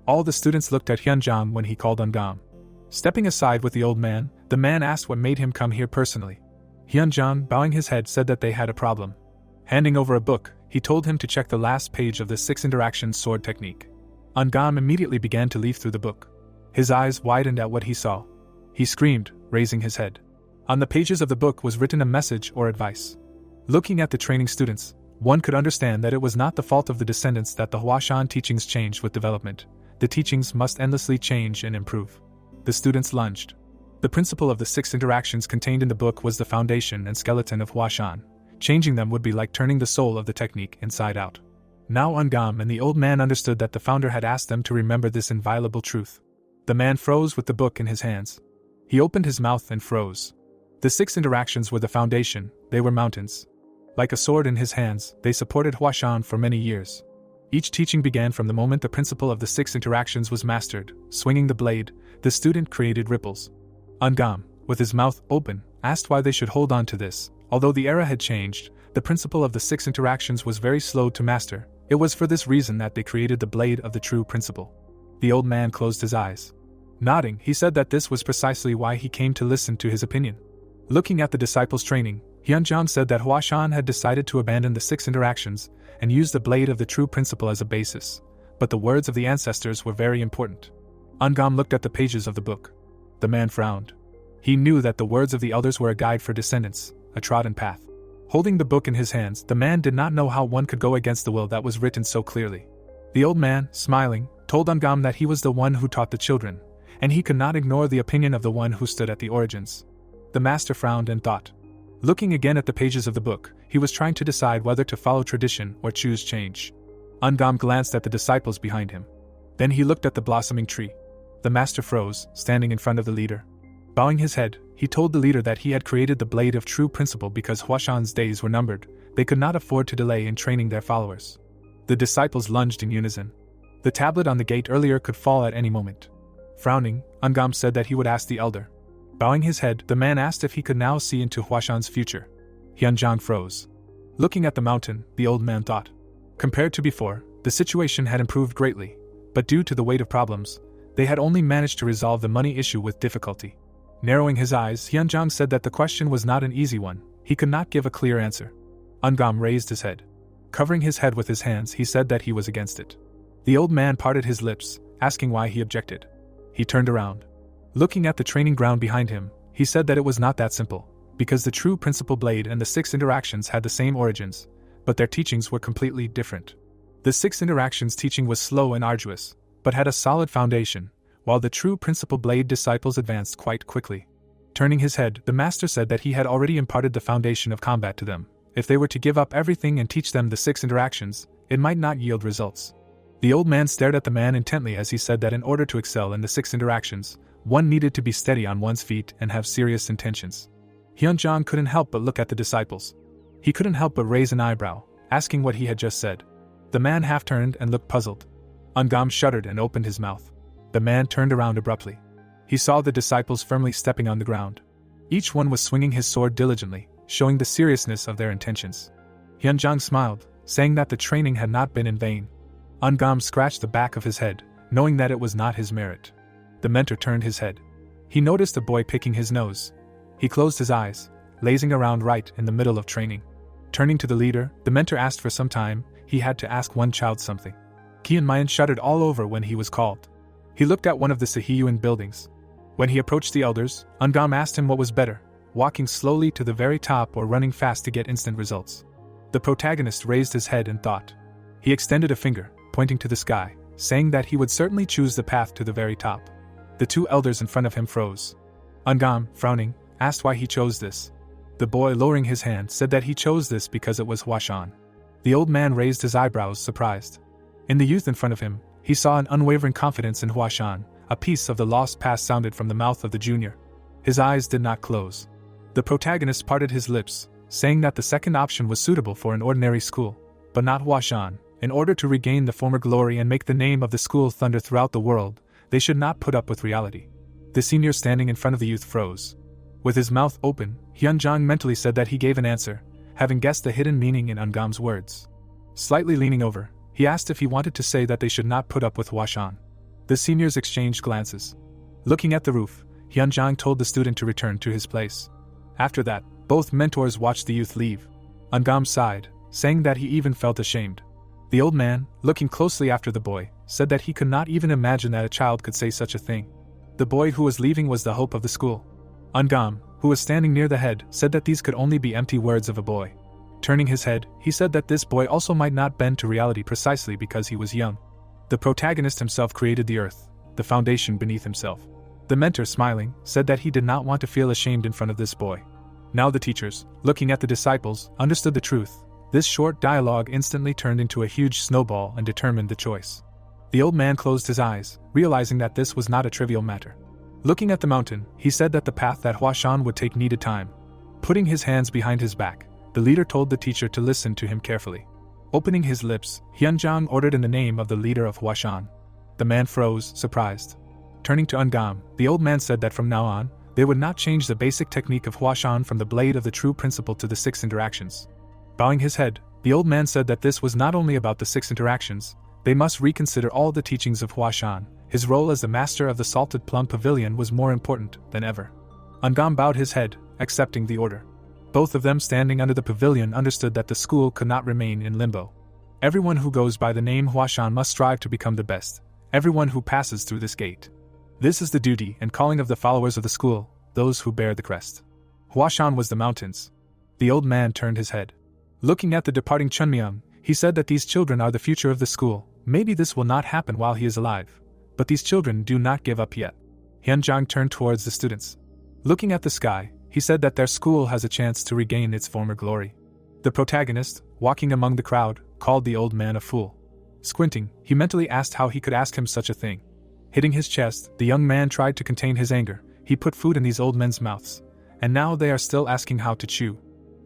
All the students looked at Hyunjang when he called on Gam. Stepping aside with the old man, the man asked what made him come here personally. Hyunjang, bowing his head, said that they had a problem. Handing over a book, he told him to check the last page of the 6 interactions sword technique. Ungam immediately began to leaf through the book. His eyes widened at what he saw. He screamed, raising his head. On the pages of the book was written a message or advice. Looking at the training students, one could understand that it was not the fault of the descendants that the Huashan teachings changed with development. The teachings must endlessly change and improve. The students lunged. The principle of the 6 interactions contained in the book was the foundation and skeleton of Huashan. Changing them would be like turning the soul of the technique inside out. Now Ungam and the old man understood that the founder had asked them to remember this inviolable truth. The man froze with the book in his hands. He opened his mouth and froze. The 6 interactions were the foundation. They were mountains. Like a sword in his hands, they supported Huashan for many years. Each teaching began from the moment the principle of the 6 interactions was mastered. Swinging the blade, the student created ripples. Ungam, with his mouth open, asked why they should hold on to this. Although the era had changed, the principle of the 6 interactions was very slow to master. It was for this reason that they created the blade of the true principle. The old man closed his eyes. Nodding, he said that this was precisely why he came to listen to his opinion. Looking at the disciples' training, Hyunjang said that Huashan had decided to abandon the 6 interactions and use the blade of the true principle as a basis. But the words of the ancestors were very important. Ungam looked at the pages of the book. The man frowned. He knew that the words of the elders were a guide for descendants, a trodden path. Holding the book in his hands, the man did not know how one could go against the will that was written so clearly. The old man, smiling, told Ungam that he was the one who taught the children, and he could not ignore the opinion of the one who stood at the origins. The master frowned and thought. Looking again at the pages of the book, he was trying to decide whether to follow tradition or choose change. Ungam glanced at the disciples behind him. Then he looked at the blossoming tree. The master froze, standing in front of the leader. Bowing his head, he told the leader that he had created the blade of true principle because Huashan's days were numbered. They could not afford to delay in training their followers. The disciples lunged in unison. The tablet on the gate earlier could fall at any moment. Frowning, Ungam said that he would ask the elder. Bowing his head, the man asked if he could now see into Huashan's future. Hyunjang froze. Looking at the mountain, the old man thought. Compared to before, the situation had improved greatly, but due to the weight of problems, they had only managed to resolve the money issue with difficulty. Narrowing his eyes, Hyunjang said that the question was not an easy one. He could not give a clear answer. Ungam raised his head. Covering his head with his hands, he said that he was against it. The old man parted his lips, asking why he objected. He turned around. Looking at the training ground behind him, he said that it was not that simple, because the true principle blade and the 6 interactions had the same origins, but their teachings were completely different. The 6 interactions teaching was slow and arduous, but had a solid foundation, while the true principle blade disciples advanced quite quickly. Turning his head, the master said that he had already imparted the foundation of combat to them. If they were to give up everything and teach them the 6 interactions, it might not yield results. The old man stared at the man intently as he said that in order to excel in the 6 interactions, one needed to be steady on one's feet and have serious intentions. Hyunjang couldn't help but look at the disciples. He couldn't help but raise an eyebrow, asking what he had just said. The man half turned and looked puzzled. Ungam shuddered and opened his mouth. The man turned around abruptly. He saw the disciples firmly stepping on the ground. Each one was swinging his sword diligently, showing the seriousness of their intentions. Hyunjang smiled, saying that the training had not been in vain. Ungam scratched the back of his head, knowing that it was not his merit. The mentor turned his head. He noticed a boy picking his nose. He closed his eyes, lazing around right in the middle of training. Turning to the leader, the mentor asked for some time. He had to ask one child something. Kian Mayan shuddered all over when he was called. He looked at one of the Sehiyuan buildings. When he approached the elders, Ungam asked him what was better, walking slowly to the very top or running fast to get instant results. The protagonist raised his head and thought. He extended a finger, pointing to the sky, saying that he would certainly choose the path to the very top. The 2 elders in front of him froze. Ungam, frowning, asked why he chose this. The boy, lowering his hand, said that he chose this because it was Huashan. The old man raised his eyebrows, surprised. In the youth in front of him, he saw an unwavering confidence in Huashan. A piece of the lost past sounded from the mouth of the junior. His eyes did not close. The protagonist parted his lips, saying that the second option was suitable for an ordinary school, but not Huashan. In order to regain the former glory and make the name of the school thunder throughout the world, they should not put up with reality. The senior standing in front of the youth froze. With his mouth open, Hyunjang mentally said that he gave an answer, having guessed the hidden meaning in Ungam's words. Slightly leaning over, he asked if he wanted to say that they should not put up with Huashan. The seniors exchanged glances. Looking at the roof, Hyunjang told the student to return to his place. After that, both mentors watched the youth leave. Ungam sighed, saying that he even felt ashamed. The old man, looking closely after the boy, said that he could not even imagine that a child could say such a thing. The boy who was leaving was the hope of the school. Ungam, who was standing near the head, said that these could only be empty words of a boy. Turning his head, he said that this boy also might not bend to reality precisely because he was young. The protagonist himself created the earth, the foundation beneath himself. The mentor, smiling, said that he did not want to feel ashamed in front of this boy. Now the teachers, looking at the disciples, understood the truth. This short dialogue instantly turned into a huge snowball and determined the choice. The old man closed his eyes, realizing that this was not a trivial matter. Looking at the mountain, he said that the path that Huashan would take needed time. Putting his hands behind his back, the leader told the teacher to listen to him carefully. Opening his lips, Hyunjang ordered in the name of the leader of Huashan. The man froze, surprised. Turning to Ungam, the old man said that from now on, they would not change the basic technique of Huashan from the blade of the true principle to the 6 interactions. Bowing his head, the old man said that this was not only about the 6 interactions, they must reconsider all the teachings of Huashan. His role as the master of the Salted Plum Pavilion was more important than ever. Ungam bowed his head, accepting the order. Both of them standing under the pavilion understood that the school could not remain in limbo. Everyone who goes by the name Huashan must strive to become the best. Everyone who passes through this gate. This is the duty and calling of the followers of the school, those who bear the crest. Huashan was the mountains. The old man turned his head. Looking at the departing Chunmyeong, he said that these children are the future of the school. Maybe this will not happen while he is alive. But these children do not give up yet. Hyunjang turned towards the students. Looking at the sky, he said that their school has a chance to regain its former glory. The protagonist, walking among the crowd, called the old man a fool. Squinting, he mentally asked how he could ask him such a thing. Hitting his chest, the young man tried to contain his anger. He put food in these old men's mouths, and now they are still asking how to chew.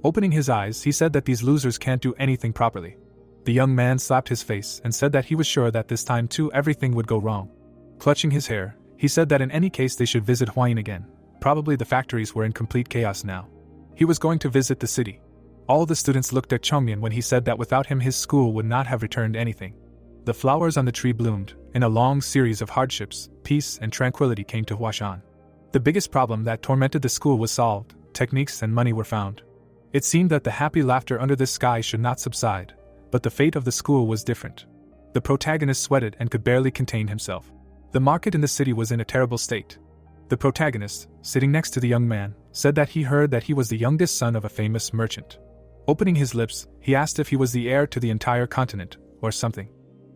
Opening his eyes, he said that these losers can't do anything properly. The young man slapped his face and said that he was sure that this time too everything would go wrong. Clutching his hair, he said that in any case they should visit Huashan again. Probably the factories were in complete chaos now. He was going to visit the city. All the students looked at Chongmian when he said that without him his school would not have returned anything. The flowers on the tree bloomed. In a long series of hardships, peace and tranquility came to Huashan. The biggest problem that tormented the school was solved. Techniques and money were found. It seemed that the happy laughter under this sky should not subside, but the fate of the school was different. The protagonist sweated and could barely contain himself. The market in the city was in a terrible state. The protagonist, sitting next to the young man, said that he heard that he was the youngest son of a famous merchant. Opening his lips, he asked if he was the heir to the entire continent, or something.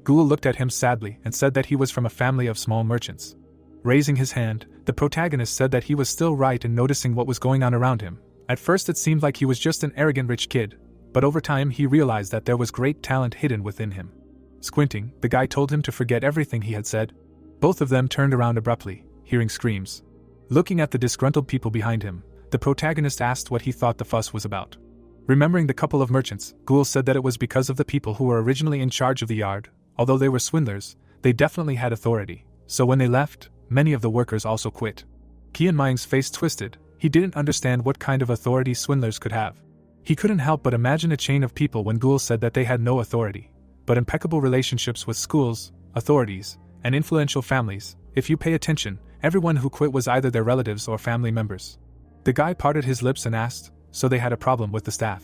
Ghoul looked at him sadly and said that he was from a family of small merchants. Raising his hand, the protagonist said that he was still right in noticing what was going on around him. At first it seemed like he was just an arrogant rich kid, but over time he realized that there was great talent hidden within him. Squinting, the guy told him to forget everything he had said. Both of them turned around abruptly, hearing screams. Looking at the disgruntled people behind him, the protagonist asked what he thought the fuss was about. Remembering the couple of merchants, Ghoul said that it was because of the people who were originally in charge of the yard. Although they were swindlers, they definitely had authority, so when they left, many of the workers also quit. Qian Maying's face twisted. He didn't understand what kind of authority swindlers could have. He couldn't help but imagine a chain of people when Ghoul said that they had no authority, but impeccable relationships with schools, authorities, and influential families. If you pay attention, everyone who quit was either their relatives or family members. The guy parted his lips and asked, so they had a problem with the staff.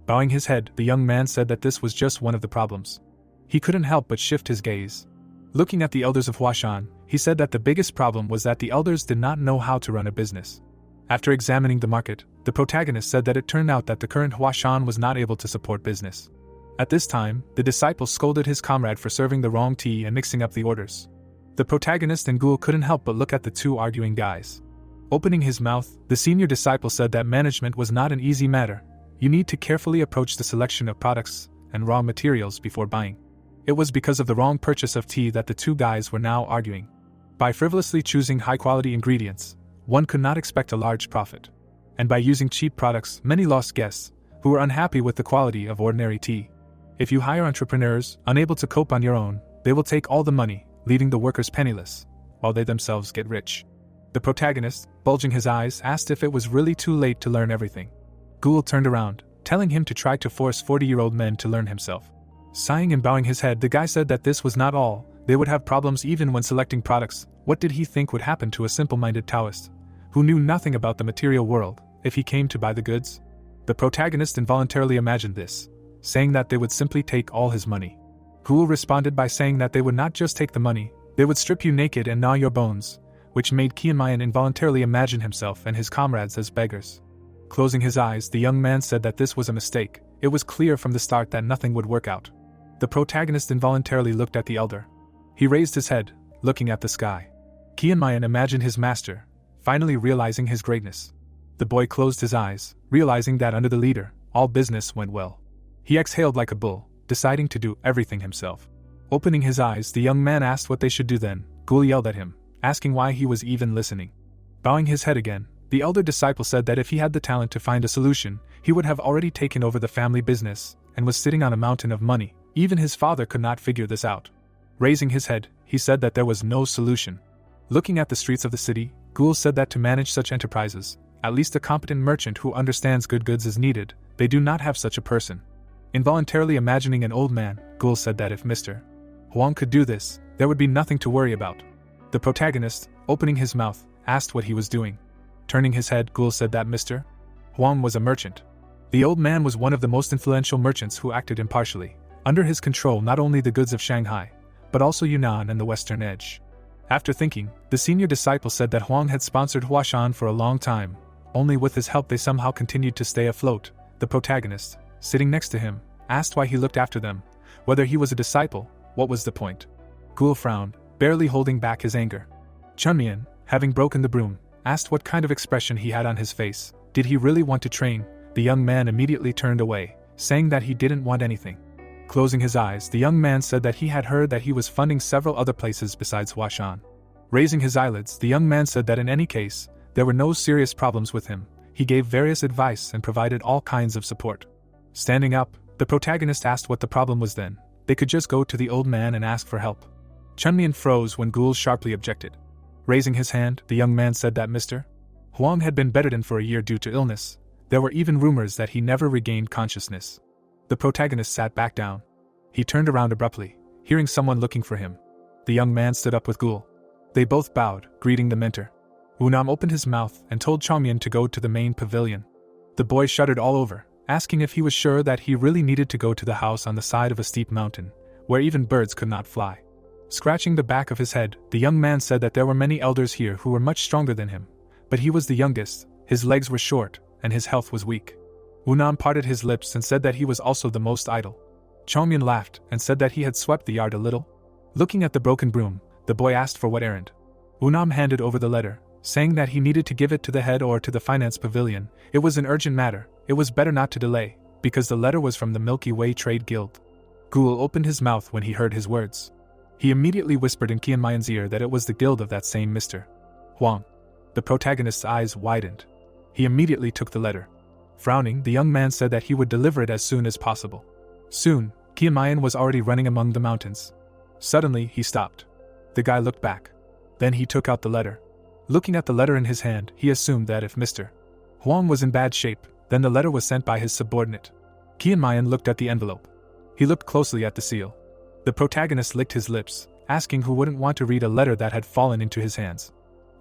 Bowing his head, the young man said that this was just one of the problems. He couldn't help but shift his gaze. Looking at the elders of Huashan, he said that the biggest problem was that the elders did not know how to run a business. After examining the market, the protagonist said that it turned out that the current Huashan was not able to support business. At this time, the disciple scolded his comrade for serving the wrong tea and mixing up the orders. The protagonist and Ghoul couldn't help but look at the two arguing guys. Opening his mouth, the senior disciple said that management was not an easy matter. You need to carefully approach the selection of products and raw materials before buying. It was because of the wrong purchase of tea that the two guys were now arguing. By frivolously choosing high-quality ingredients, one could not expect a large profit. And by using cheap products, many lost guests, who were unhappy with the quality of ordinary tea. If you hire entrepreneurs, unable to cope on your own, they will take all the money, leaving the workers penniless, while they themselves get rich. The protagonist, bulging his eyes, asked if it was really too late to learn everything. Ghoul turned around, telling him to try to force 40-year-old men to learn himself. Sighing and bowing his head, the guy said that this was not all. They would have problems even when selecting products. What did he think would happen to a simple-minded Taoist, who knew nothing about the material world, if he came to buy the goods? The protagonist involuntarily imagined this, saying that they would simply take all his money. Ghoul responded by saying that they would not just take the money, they would strip you naked and gnaw your bones, which made Qian Mayan involuntarily imagine himself and his comrades as beggars. Closing his eyes, the young man said that this was a mistake. It was clear from the start that nothing would work out. The protagonist involuntarily looked at the elder. He raised his head, looking at the sky. Qian Mayan imagined his master, finally realizing his greatness. The boy closed his eyes, realizing that under the leader, all business went well. He exhaled like a bull, deciding to do everything himself. Opening his eyes, the young man asked what they should do then. Ghoul yelled at him, asking why he was even listening. Bowing his head again, the elder disciple said that if he had the talent to find a solution, he would have already taken over the family business, and was sitting on a mountain of money. Even his father could not figure this out. Raising his head, he said that there was no solution. Looking at the streets of the city, Ghoul said that to manage such enterprises, at least a competent merchant who understands good goods is needed. They do not have such a person. Involuntarily imagining an old man, Ghoul said that if Mr. Huang could do this, there would be nothing to worry about. The protagonist, opening his mouth, asked what he was doing. Turning his head, Ghoul said that Mr. Huang was a merchant. The old man was one of the most influential merchants who acted impartially. Under his control not only the goods of Shanghai, but also Yunnan and the Western Edge. After thinking, the senior disciple said that Huang had sponsored Huashan for a long time. Only with his help they somehow continued to stay afloat. The protagonist, sitting next to him, asked why he looked after them. Whether he was a disciple, what was the point? Ghoul frowned, barely holding back his anger. Chunmian, having broken the broom, asked what kind of expression he had on his face. Did he really want to train? The young man immediately turned away, saying that he didn't want anything. Closing his eyes, the young man said that he had heard that he was funding several other places besides Huashan. Raising his eyelids, the young man said that in any case, there were no serious problems with him. He gave various advice and provided all kinds of support. Standing up, the protagonist asked what the problem was then. They could just go to the old man and ask for help. Chunmian froze when Ghoul sharply objected. Raising his hand, the young man said that Mr. Huang had been bedridden for a year due to illness. There were even rumors that he never regained consciousness. The protagonist sat back down. He turned around abruptly, hearing someone looking for him. The young man stood up with Ghoul. They both bowed, greeting the mentor. Wunam opened his mouth and told Changmian to go to the main pavilion. The boy shuddered all over, asking if he was sure that he really needed to go to the house on the side of a steep mountain, where even birds could not fly. Scratching the back of his head, the young man said that there were many elders here who were much stronger than him, but he was the youngest, his legs were short, and his health was weak. Wunam parted his lips and said that he was also the most idle. Changmian laughed and said that he had swept the yard a little. Looking at the broken broom, the boy asked for what errand. Wunam handed over the letter, saying that he needed to give it to the head or to the finance pavilion. It was an urgent matter. It was better not to delay, because the letter was from the Milky Way Trade Guild. Ghoul opened his mouth when he heard his words. He immediately whispered in Qianmayan's ear that it was the guild of that same Mr. Huang. The protagonist's eyes widened. He immediately took the letter. Frowning, the young man said that he would deliver it as soon as possible. Soon, Qianmayan was already running among the mountains. Suddenly, he stopped. The guy looked back. Then he took out the letter. Looking at the letter in his hand, he assumed that if Mr. Huang was in bad shape, then the letter was sent by his subordinate. Qianmayan looked at the envelope. He looked closely at the seal. The protagonist licked his lips, asking who wouldn't want to read a letter that had fallen into his hands.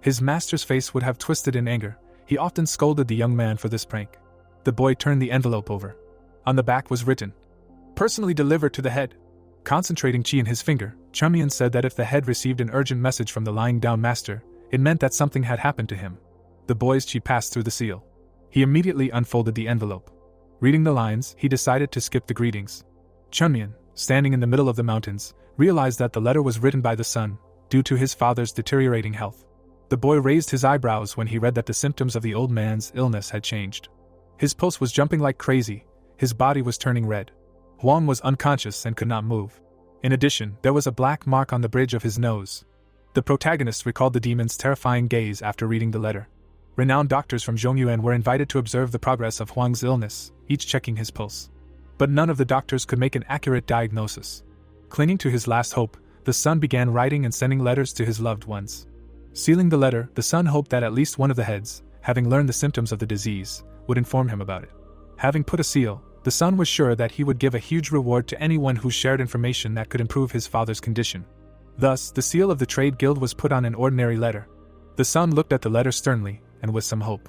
His master's face would have twisted in anger. He often scolded the young man for this prank. The boy turned the envelope over. On the back was written, "Personally delivered to the head." Concentrating chi in his finger, Chunmian said that if the head received an urgent message from the lying down master, it meant that something had happened to him. The boy's chi passed through the seal. He immediately unfolded the envelope. Reading the lines, he decided to skip the greetings. Chunmian, standing in the middle of the mountains, realized that the letter was written by the son, due to his father's deteriorating health. The boy raised his eyebrows when he read that the symptoms of the old man's illness had changed. His pulse was jumping like crazy, his body was turning red. Huang was unconscious and could not move. In addition, there was a black mark on the bridge of his nose. The protagonist recalled the demon's terrifying gaze after reading the letter. Renowned doctors from Zhongyuan were invited to observe the progress of Huang's illness, each checking his pulse. But none of the doctors could make an accurate diagnosis. Clinging to his last hope, the son began writing and sending letters to his loved ones. Sealing the letter, the son hoped that at least one of the heads, having learned the symptoms of the disease, would inform him about it. Having put a seal, the son was sure that he would give a huge reward to anyone who shared information that could improve his father's condition. Thus, the seal of the trade guild was put on an ordinary letter. The son looked at the letter sternly, and with some hope.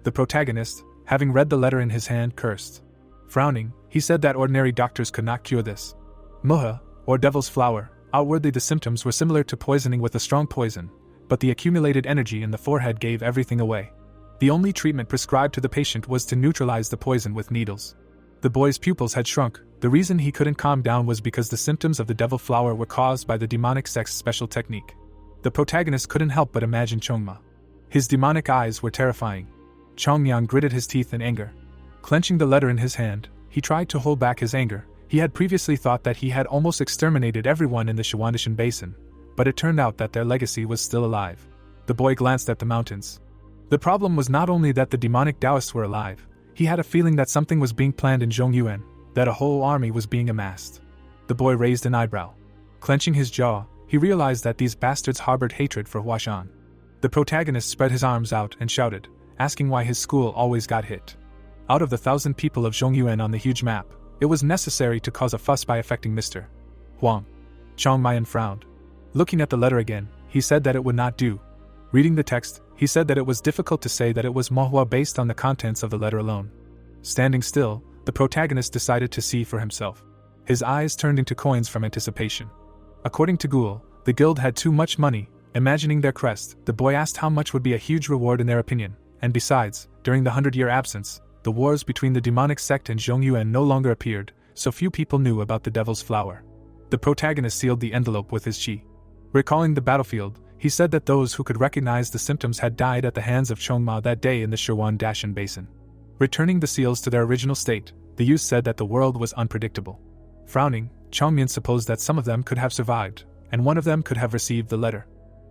The protagonist, having read the letter in his hand, cursed. Frowning, he said that ordinary doctors could not cure this. Moha, or devil's flower, outwardly the symptoms were similar to poisoning with a strong poison, but the accumulated energy in the forehead gave everything away. The only treatment prescribed to the patient was to neutralize the poison with needles. The boy's pupils had shrunk. The reason he couldn't calm down was because the symptoms of the devil flower were caused by the demonic sect's special technique. The protagonist couldn't help but imagine Chongma. His demonic eyes were terrifying. Chongyang gritted his teeth in anger. Clenching the letter in his hand, he tried to hold back his anger. He had previously thought that he had almost exterminated everyone in the Shuandishan basin, but it turned out that their legacy was still alive. The boy glanced at the mountains. The problem was not only that the demonic Taoists were alive, he had a feeling that something was being planned in Zhongyuan, that a whole army was being amassed. The boy raised an eyebrow. Clenching his jaw, he realized that these bastards harbored hatred for Huashan. The protagonist spread his arms out and shouted, asking why his school always got hit. Out of the 1,000 people of Zhongyuan on the huge map, it was necessary to cause a fuss by affecting Mr. Huang. Chongmayan frowned. Looking at the letter again, he said that it would not do. Reading the text, he said that it was difficult to say that it was Manhwa based on the contents of the letter alone. Standing still, the protagonist decided to see for himself. His eyes turned into coins from anticipation. According to Ghoul, the guild had too much money. Imagining their crest, the boy asked how much would be a huge reward in their opinion, and besides, during the 100-year absence, the wars between the demonic sect and Zhongyuan no longer appeared, so few people knew about the devil's flower. The protagonist sealed the envelope with his chi. Recalling the battlefield, he said that those who could recognize the symptoms had died at the hands of Chongma that day in the Shuandishan basin. Returning the seals to their original state, the youth said that the world was unpredictable. Frowning, Chongmian supposed that some of them could have survived, and one of them could have received the letter.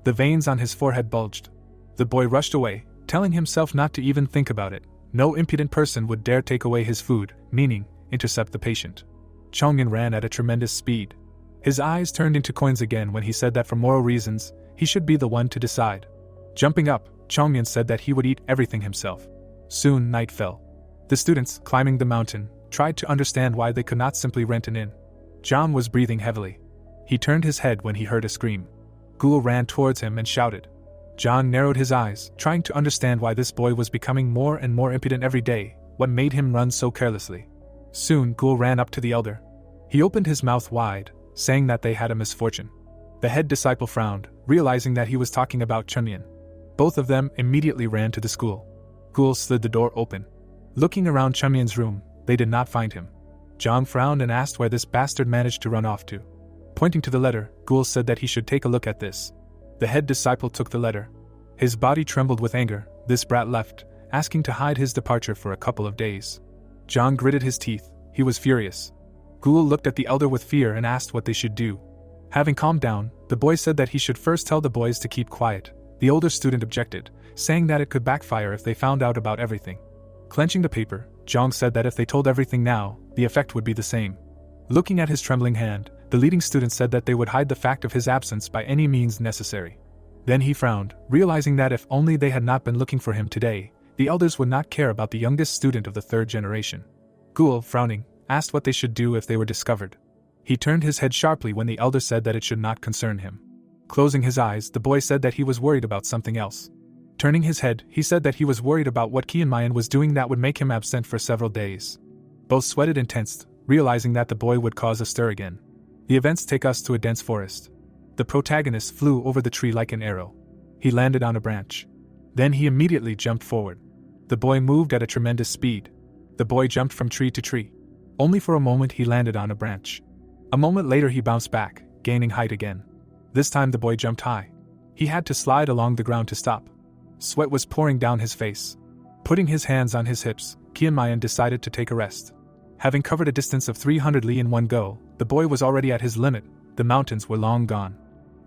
The veins on his forehead bulged. The boy rushed away, telling himself not to even think about it. No impudent person would dare take away his food, meaning, intercept the patient. Chongyan ran at a tremendous speed. His eyes turned into coins again when he said that for moral reasons, he should be the one to decide. Jumping up, Chongyan said that he would eat everything himself. Soon night fell. The students, climbing the mountain, tried to understand why they could not simply rent an inn. John was breathing heavily. He turned his head when he heard a scream. Ghoul ran towards him and shouted. John narrowed his eyes, trying to understand why this boy was becoming more and more impudent every day. What made him run so carelessly? Soon Ghoul ran up to the elder. He opened his mouth wide, saying that they had a misfortune. The head disciple frowned, realizing that he was talking about Chunyan. Both of them immediately ran to the school. Ghoul slid the door open. Looking around Chunyan's room, they did not find him. John frowned and asked where this bastard managed to run off to. Pointing to the letter, Ghoul said that he should take a look at this. The head disciple took the letter. His body trembled with anger. This brat left, asking to hide his departure for a couple of days. John gritted his teeth. He was furious. Ghoul looked at the elder with fear and asked what they should do. Having calmed down, the boy said that he should first tell the boys to keep quiet. The older student objected, saying that it could backfire if they found out about everything. Clenching the paper, Zhang said that if they told everything now, the effect would be the same. Looking at his trembling hand, the leading student said that they would hide the fact of his absence by any means necessary. Then he frowned, realizing that if only they had not been looking for him today, the elders would not care about the youngest student of the third generation. Ghoul, frowning, asked what they should do if they were discovered. He turned his head sharply when the elder said that it should not concern him. Closing his eyes, the boy said that he was worried about something else. Turning his head, he said that he was worried about what Qianmayan was doing that would make him absent for several days. Both sweated and tensed, realizing that the boy would cause a stir again. The events take us to a dense forest. The protagonist flew over the tree like an arrow. He landed on a branch. Then he immediately jumped forward. The boy moved at a tremendous speed. The boy jumped from tree to tree. Only for a moment he landed on a branch. A moment later he bounced back, gaining height again. This time the boy jumped high. He had to slide along the ground to stop. Sweat was pouring down his face. Putting his hands on his hips, Qianmayan decided to take a rest. Having covered a distance of 300 li in one go, the boy was already at his limit. The mountains were long gone.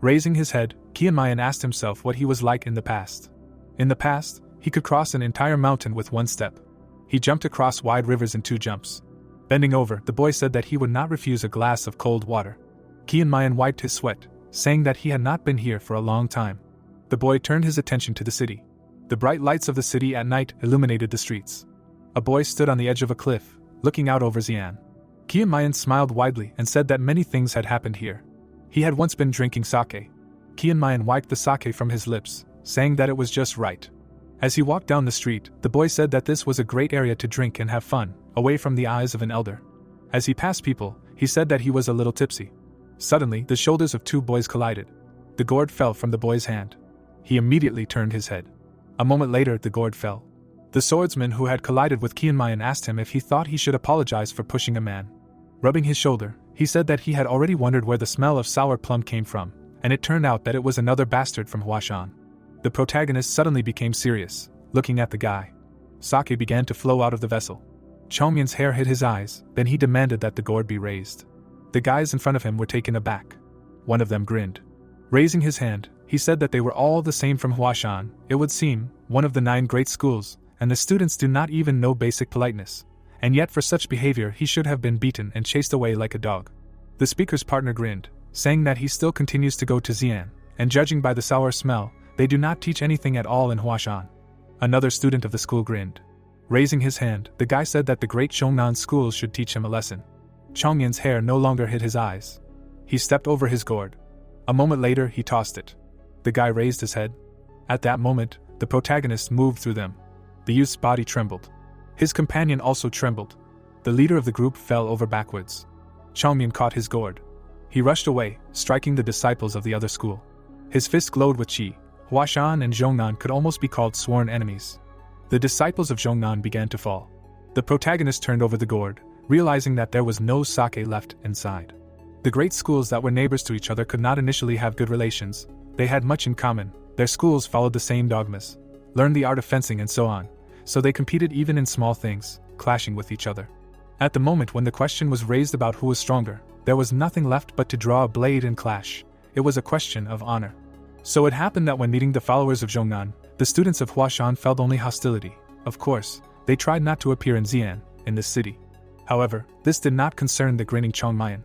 Raising his head, Qianmayan asked himself what he was like in the past. In the past, he could cross an entire mountain with one step. He jumped across wide rivers in 2 jumps. Bending over, the boy said that he would not refuse a glass of cold water. Qianmayan wiped his sweat, saying that he had not been here for a long time. The boy turned his attention to the city. The bright lights of the city at night illuminated the streets. A boy stood on the edge of a cliff, looking out over Xi'an. Qianmayan smiled widely and said that many things had happened here. He had once been drinking sake. Qianmayan wiped the sake from his lips, saying that it was just right. As he walked down the street, the boy said that this was a great area to drink and have fun, away from the eyes of an elder. As he passed people, he said that he was a little tipsy. Suddenly, the shoulders of 2 boys collided. The gourd fell from the boy's hand. He immediately turned his head. A moment later, the gourd fell. The swordsman who had collided with Qianmayan asked him if he thought he should apologize for pushing a man. Rubbing his shoulder, he said that he had already wondered where the smell of sour plum came from, and it turned out that it was another bastard from Huashan. The protagonist suddenly became serious, looking at the guy. Sake began to flow out of the vessel. Chongyan's hair hid his eyes, then he demanded that the gourd be raised. The guys in front of him were taken aback. One of them grinned. Raising his hand, he said that they were all the same from Huashan, it would seem, one of the 9 great schools, and the students do not even know basic politeness. And yet for such behavior he should have been beaten and chased away like a dog. The speaker's partner grinned, saying that he still continues to go to Xi'an, and judging by the sour smell, they do not teach anything at all in Huashan. Another student of the school grinned. Raising his hand, the guy said that the great Zhongnan schools should teach him a lesson. Chongyan's hair no longer hid his eyes. He stepped over his gourd. A moment later he tossed it. The guy raised his head. At that moment, the protagonist moved through them. The youth's body trembled. His companion also trembled. The leader of the group fell over backwards. Chongyan caught his gourd. He rushed away, striking the disciples of the other school. His fist glowed with chi. Huashan and Zhongnan could almost be called sworn enemies. The disciples of Zhongnan began to fall. The protagonist turned over the gourd, realizing that there was no sake left inside. The great schools that were neighbors to each other could not initially have good relations. They had much in common. Their schools followed the same dogmas, learned the art of fencing and so on, so they competed even in small things, clashing with each other. At the moment when the question was raised about who was stronger, there was nothing left but to draw a blade and clash. It was a question of honor. So it happened that when meeting the followers of Zhongnan, the students of Huashan felt only hostility. Of course, they tried not to appear in Xi'an, in this city. However, this did not concern the grinning Chongmayan.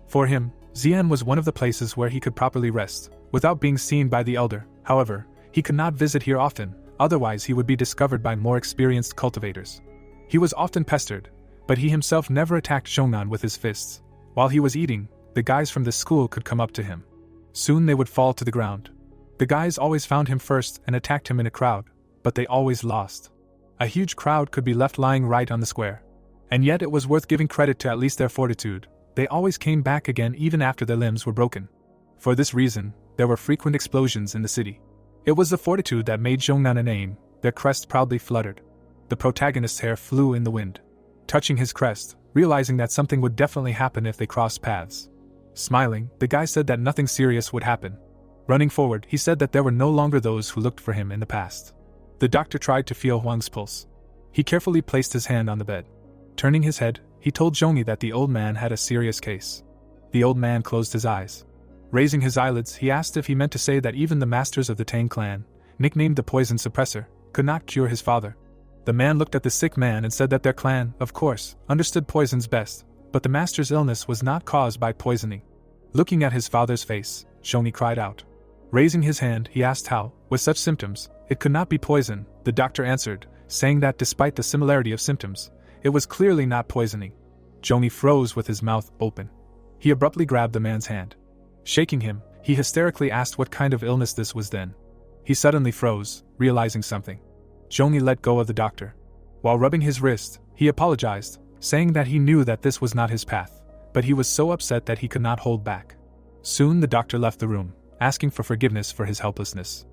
For him, Xi'an was one of the places where he could properly rest, without being seen by the elder. However, he could not visit here often, otherwise he would be discovered by more experienced cultivators. He was often pestered, but he himself never attacked Zhongnan with his fists. While he was eating, the guys from the school could come up to him. Soon they would fall to the ground. The guys always found him first and attacked him in a crowd, but they always lost. A huge crowd could be left lying right on the square. And yet it was worth giving credit to at least their fortitude. They always came back again even after their limbs were broken. For this reason, there were frequent explosions in the city. It was the fortitude that made Zhongnan a name. Their crest proudly fluttered. The protagonist's hair flew in the wind, touching his crest, realizing that something would definitely happen if they crossed paths. Smiling, the guy said that nothing serious would happen. Running forward, he said that there were no longer those who looked for him in the past. The doctor tried to feel Huang's pulse. He carefully placed his hand on the bed. Turning his head, he told Zhongyi that the old man had a serious case. The old man closed his eyes. Raising his eyelids, he asked if he meant to say that even the masters of the Tang clan, nicknamed the Poison Suppressor, could not cure his father. The man looked at the sick man and said that their clan, of course, understood poisons best, but the master's illness was not caused by poisoning. Looking at his father's face, Zhongyi cried out. Raising his hand, he asked how, with such symptoms, it could not be poison. The doctor answered, saying that despite the similarity of symptoms, it was clearly not poisoning. Zhongyi froze with his mouth open. He abruptly grabbed the man's hand. Shaking him, he hysterically asked what kind of illness this was then. He suddenly froze, realizing something. Zhongyi let go of the doctor. While rubbing his wrist, he apologized, saying that he knew that this was not his path, but he was so upset that he could not hold back. Soon the doctor left the room, asking for forgiveness for his helplessness.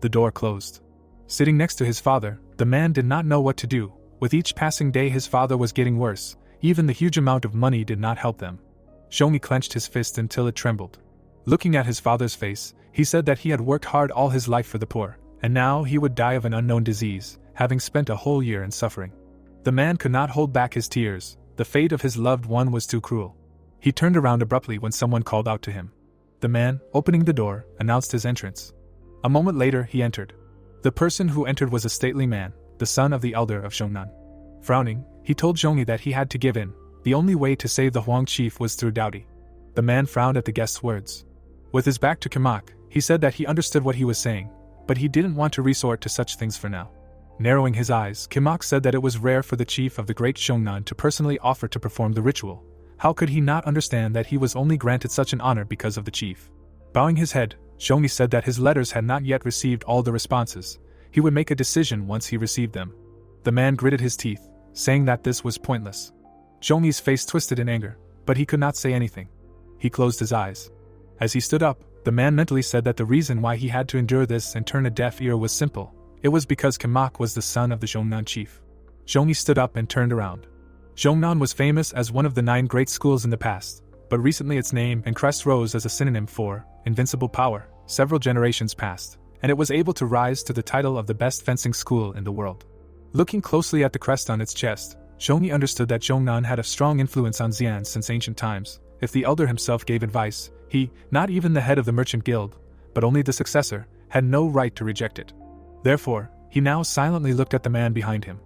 The door closed. Sitting next to his father, the man did not know what to do. With each passing day his father was getting worse. Even the huge amount of money did not help them. Zhongyi clenched his fist until it trembled. Looking at his father's face, he said that he had worked hard all his life for the poor, and now he would die of an unknown disease, having spent a whole year in suffering. The man could not hold back his tears. The fate of his loved one was too cruel. He turned around abruptly when someone called out to him. The man, opening the door, announced his entrance. A moment later he entered. The person who entered was a stately man, the son of the elder of Zhongnan. Frowning, he told Zhongyi that he had to give in. The only way to save the Huang chief was through Daodi. The man frowned at the guest's words. With his back to Kamak, he said that he understood what he was saying, but he didn't want to resort to such things for now. Narrowing his eyes, Kamak said that it was rare for the chief of the great Zhongnan to personally offer to perform the ritual. How could he not understand that he was only granted such an honor because of the chief? Bowing his head, Zhongyi said that his letters had not yet received all the responses. He would make a decision once he received them. The man gritted his teeth, saying that this was pointless. Zhongyi's face twisted in anger, but he could not say anything. He closed his eyes. As he stood up, the man mentally said that the reason why he had to endure this and turn a deaf ear was simple. It was because Kamak was the son of the Zhongnan chief. Zhongyi stood up and turned around. Zhongnan was famous as one of the 9 great schools in the past, but recently its name and crest rose as a synonym for invincible power. Several generations passed, and it was able to rise to the title of the best fencing school in the world. Looking closely at the crest on its chest, Zhongyi understood that Zhongnan had a strong influence on Xi'an since ancient times. If the elder himself gave advice, he, not even the head of the merchant guild, but only the successor, had no right to reject it. Therefore, he now silently looked at the man behind him.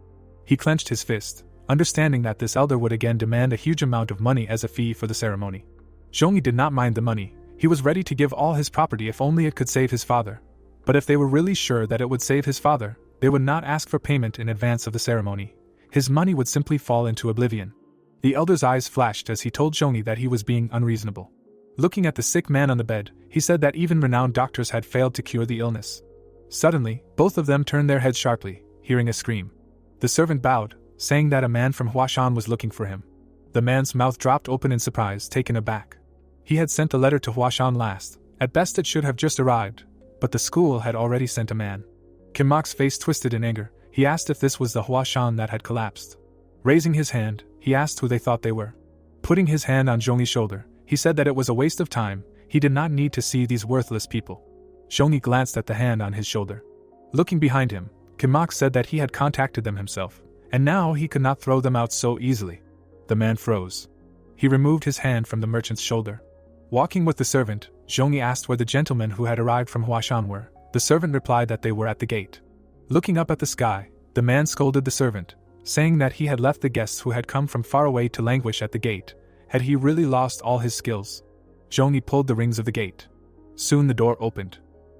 He clenched his fist, understanding that this elder would again demand a huge amount of money as a fee for the ceremony. Zhongyi did not mind the money. He was ready to give all his property if only it could save his father. But if they were really sure that it would save his father, they would not ask for payment in advance of the ceremony. His money would simply fall into oblivion. The elder's eyes flashed as he told Zhongyi that he was being unreasonable. Looking at the sick man on the bed, he said that even renowned doctors had failed to cure the illness. Suddenly, both of them turned their heads sharply, hearing a scream. The servant bowed, saying that a man from Huashan was looking for him. The man's mouth dropped open in surprise, taken aback. He had sent a letter to Huashan last. At best it should have just arrived, but the school had already sent a man. Kamak's face twisted in anger. He asked if this was the Huashan that had collapsed. Raising his hand, he asked who they thought they were. Putting his hand on Zhongyi's shoulder, he said that it was a waste of time. He did not need to see these worthless people. Zhongyi glanced at the hand on his shoulder. Looking behind him, Kamak said that he had contacted them himself, and now he could not throw them out so easily. The man froze. He removed his hand from the merchant's shoulder. Walking with the servant, Zhongyi asked where the gentlemen who had arrived from Huashan were. The servant replied that they were at the gate. Looking up at the sky, the man scolded the servant, saying that he had left the guests who had come from far away to languish at the gate. Had he really lost all his skills? Zhongyi pulled the rings of the gate. Soon the door opened.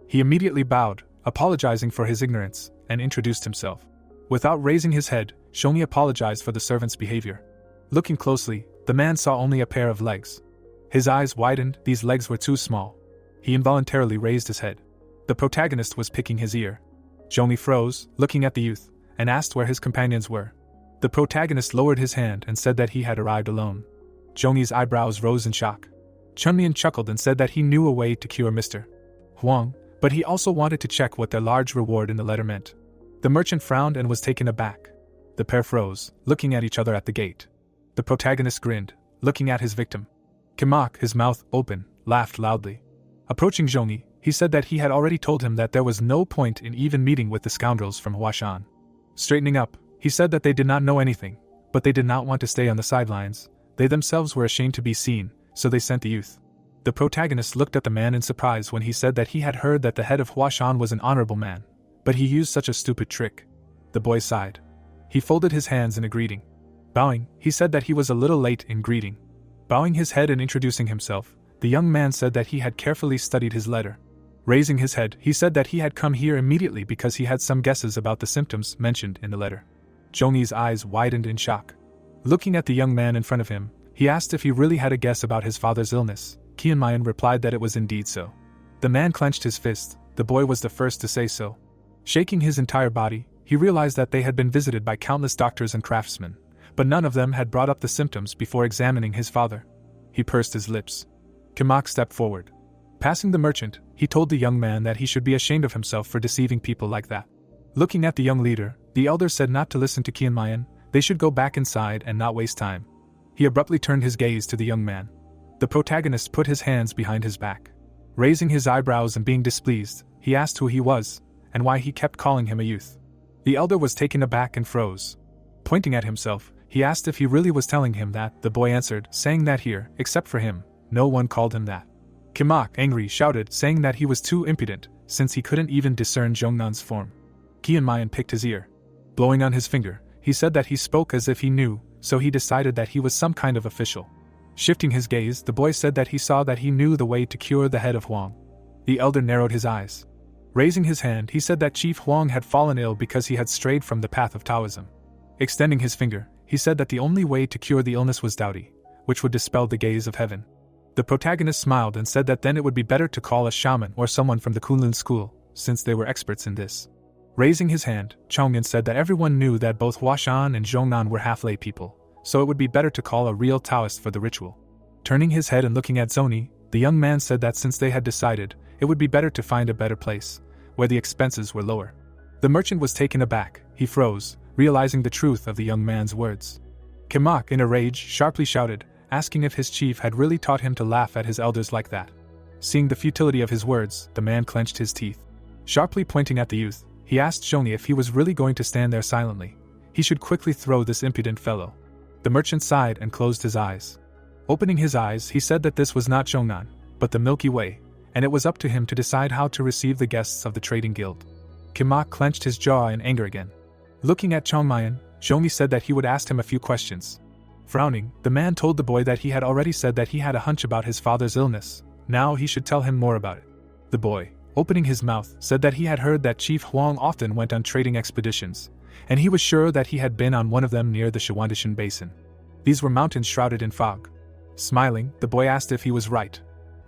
He immediately bowed, apologizing for his ignorance, and introduced himself. Without raising his head, Zhongyi apologized for the servant's behavior. Looking closely, the man saw only a pair of legs. His eyes widened, these legs were too small. He involuntarily raised his head. The protagonist was picking his ear. Zhongyi froze, looking at the youth, and asked where his companions were. The protagonist lowered his hand and said that he had arrived alone. Zhongyi's eyebrows rose in shock. Chunmian chuckled and said that he knew a way to cure Mr. Huang, but he also wanted to check what their large reward in the letter meant. The merchant frowned and was taken aback. The pair froze, looking at each other at the gate. The protagonist grinned, looking at his victim. Kimak, his mouth open, laughed loudly. Approaching Zhongyi, he said that he had already told him that there was no point in even meeting with the scoundrels from Huashan. Straightening up, he said that they did not know anything, but they did not want to stay on the sidelines. They themselves were ashamed to be seen, so they sent the youth. The protagonist looked at the man in surprise when he said that he had heard that the head of Huashan was an honorable man, but he used such a stupid trick. The boy sighed. He folded his hands in a greeting. Bowing, he said that he was a little late in greeting. Bowing his head and introducing himself, the young man said that he had carefully studied his letter. Raising his head, he said that he had come here immediately because he had some guesses about the symptoms mentioned in the letter. Zhongyi's eyes widened in shock. Looking at the young man in front of him, he asked if he really had a guess about his father's illness. Qianmayan replied that it was indeed so. The man clenched his fist. The boy was the first to say so. Shaking his entire body, he realized that they had been visited by countless doctors and craftsmen, but none of them had brought up the symptoms before examining his father. He pursed his lips. Kimak stepped forward. Passing the merchant, he told the young man that he should be ashamed of himself for deceiving people like that. Looking at the young leader, the elder said not to listen to Qianmayan. They should go back inside and not waste time. He abruptly turned his gaze to the young man. The protagonist put his hands behind his back. Raising his eyebrows and being displeased, he asked who he was, and why he kept calling him a youth. The elder was taken aback and froze. Pointing at himself, he asked if he really was telling him that. The boy answered, saying that here, except for him, no one called him that. Kimak, angry, shouted, saying that he was too impudent, since he couldn't even discern Zhongnan's form. Qianmayan picked his ear. Blowing on his finger, he said that he spoke as if he knew, so he decided that he was some kind of official. Shifting his gaze, the boy said that he saw that he knew the way to cure the head of Huang. The elder narrowed his eyes. Raising his hand, he said that Chief Huang had fallen ill because he had strayed from the path of Taoism. Extending his finger, he said that the only way to cure the illness was Daodi, which would dispel the gaze of heaven. The protagonist smiled and said that then it would be better to call a shaman or someone from the Kunlun school, since they were experts in this. Raising his hand, Chongyan said that everyone knew that both Huashan and Zhongnan were half-lay people, so it would be better to call a real Taoist for the ritual. Turning his head and looking at Zoni, the young man said that since they had decided, it would be better to find a better place, where the expenses were lower. The merchant was taken aback. He froze, realizing the truth of the young man's words. Kimak, in a rage, sharply shouted, asking if his chief had really taught him to laugh at his elders like that. Seeing the futility of his words, the man clenched his teeth. Sharply pointing at the youth, he asked Zhongyi if he was really going to stand there silently. He should quickly throw this impudent fellow. The merchant sighed and closed his eyes. Opening his eyes, he said that this was not Zhongnan, but the Milky Way, and it was up to him to decide how to receive the guests of the trading guild. Kimak clenched his jaw in anger again. Looking at Chongmayan, Zhongyi said that he would ask him a few questions. Frowning, the man told the boy that he had already said that he had a hunch about his father's illness. Now he should tell him more about it. The boy, opening his mouth, said that he had heard that Chief Huang often went on trading expeditions, and he was sure that he had been on one of them near the Shawandishan Basin. These were mountains shrouded in fog. Smiling, the boy asked if he was right.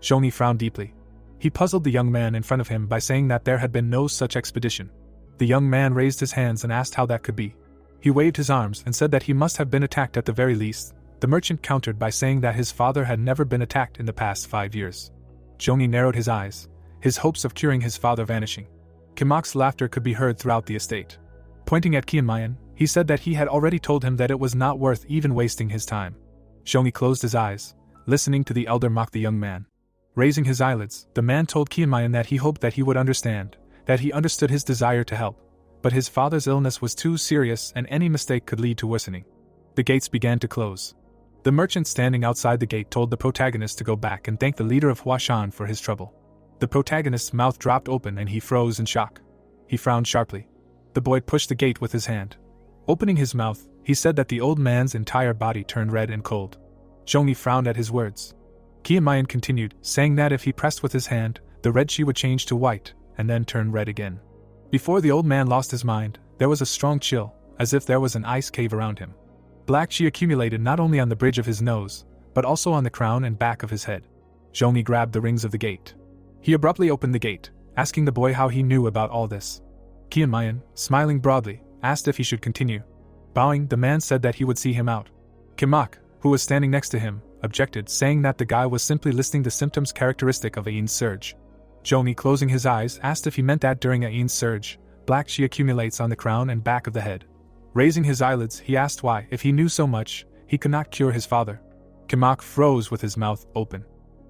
Zhongyi frowned deeply. He puzzled the young man in front of him by saying that there had been no such expedition. The young man raised his hands and asked how that could be. He waved his arms and said that he must have been attacked at the very least. The merchant countered by saying that his father had never been attacked in the past 5 years. Zhongyi narrowed his eyes, his hopes of curing his father vanishing. Kimak's laughter could be heard throughout the estate. Pointing at Qianmayan, he said that he had already told him that it was not worth even wasting his time. Zhongyi closed his eyes, listening to the elder mock the young man. Raising his eyelids, the man told Qianmayan that he hoped that he would understand, that he understood his desire to help, but his father's illness was too serious and any mistake could lead to worsening. The gates began to close. The merchant standing outside the gate told the protagonist to go back and thank the leader of Huashan for his trouble. The protagonist's mouth dropped open and he froze in shock. He frowned sharply. The boy pushed the gate with his hand. Opening his mouth, he said that the old man's entire body turned red and cold. Zhongyi frowned at his words. Qianmayan continued, saying that if he pressed with his hand, the red qi would change to white, and then turn red again. Before the old man lost his mind, there was a strong chill, as if there was an ice cave around him. Black qi accumulated not only on the bridge of his nose, but also on the crown and back of his head. Zhongyi grabbed the rings of the gate. He abruptly opened the gate, asking the boy how he knew about all this. Qianmayan, smiling broadly, asked if he should continue. Bowing, the man said that he would see him out. Kimak, who was standing next to him, objected, saying that the guy was simply listing the symptoms characteristic of Ain's surge. Zhongyi, closing his eyes, asked if he meant that during Ain's surge, black qi accumulates on the crown and back of the head. Raising his eyelids, he asked why, if he knew so much, he could not cure his father. Kimak froze with his mouth open.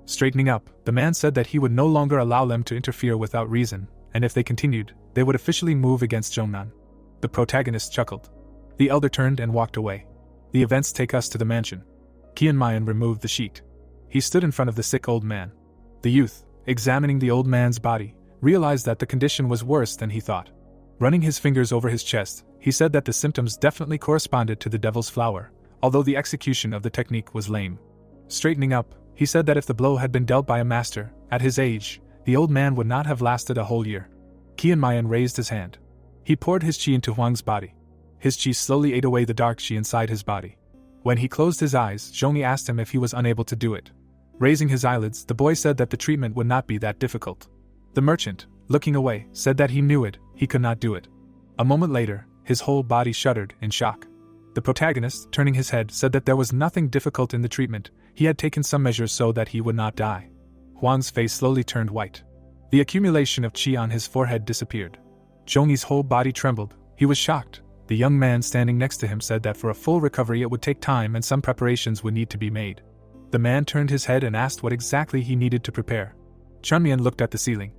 Straightening up, the man said that he would no longer allow them to interfere without reason, and if they continued, they would officially move against Zhongnan. The protagonist chuckled. The elder turned and walked away. The events take us to the mansion. Qianmayan removed the sheet. He stood in front of the sick old man. The youth, examining the old man's body, realized that the condition was worse than he thought. Running his fingers over his chest, he said that the symptoms definitely corresponded to the devil's flower, although the execution of the technique was lame. Straightening up, he said that if the blow had been dealt by a master, at his age, the old man would not have lasted a whole year. Qianmayan raised his hand. He poured his qi into Huang's body. His qi slowly ate away the dark qi inside his body. When he closed his eyes, Zhongyi asked him if he was unable to do it. Raising his eyelids, the boy said that the treatment would not be that difficult. The merchant, looking away, said that he knew it, he could not do it. A moment later, his whole body shuddered in shock. The protagonist, turning his head, said that there was nothing difficult in the treatment, he had taken some measures so that he would not die. Huang's face slowly turned white. The accumulation of qi on his forehead disappeared. Zhongyi's whole body trembled. He was shocked. The young man standing next to him said that for a full recovery it would take time and some preparations would need to be made. The man turned his head and asked what exactly he needed to prepare. Chunmian looked at the ceiling.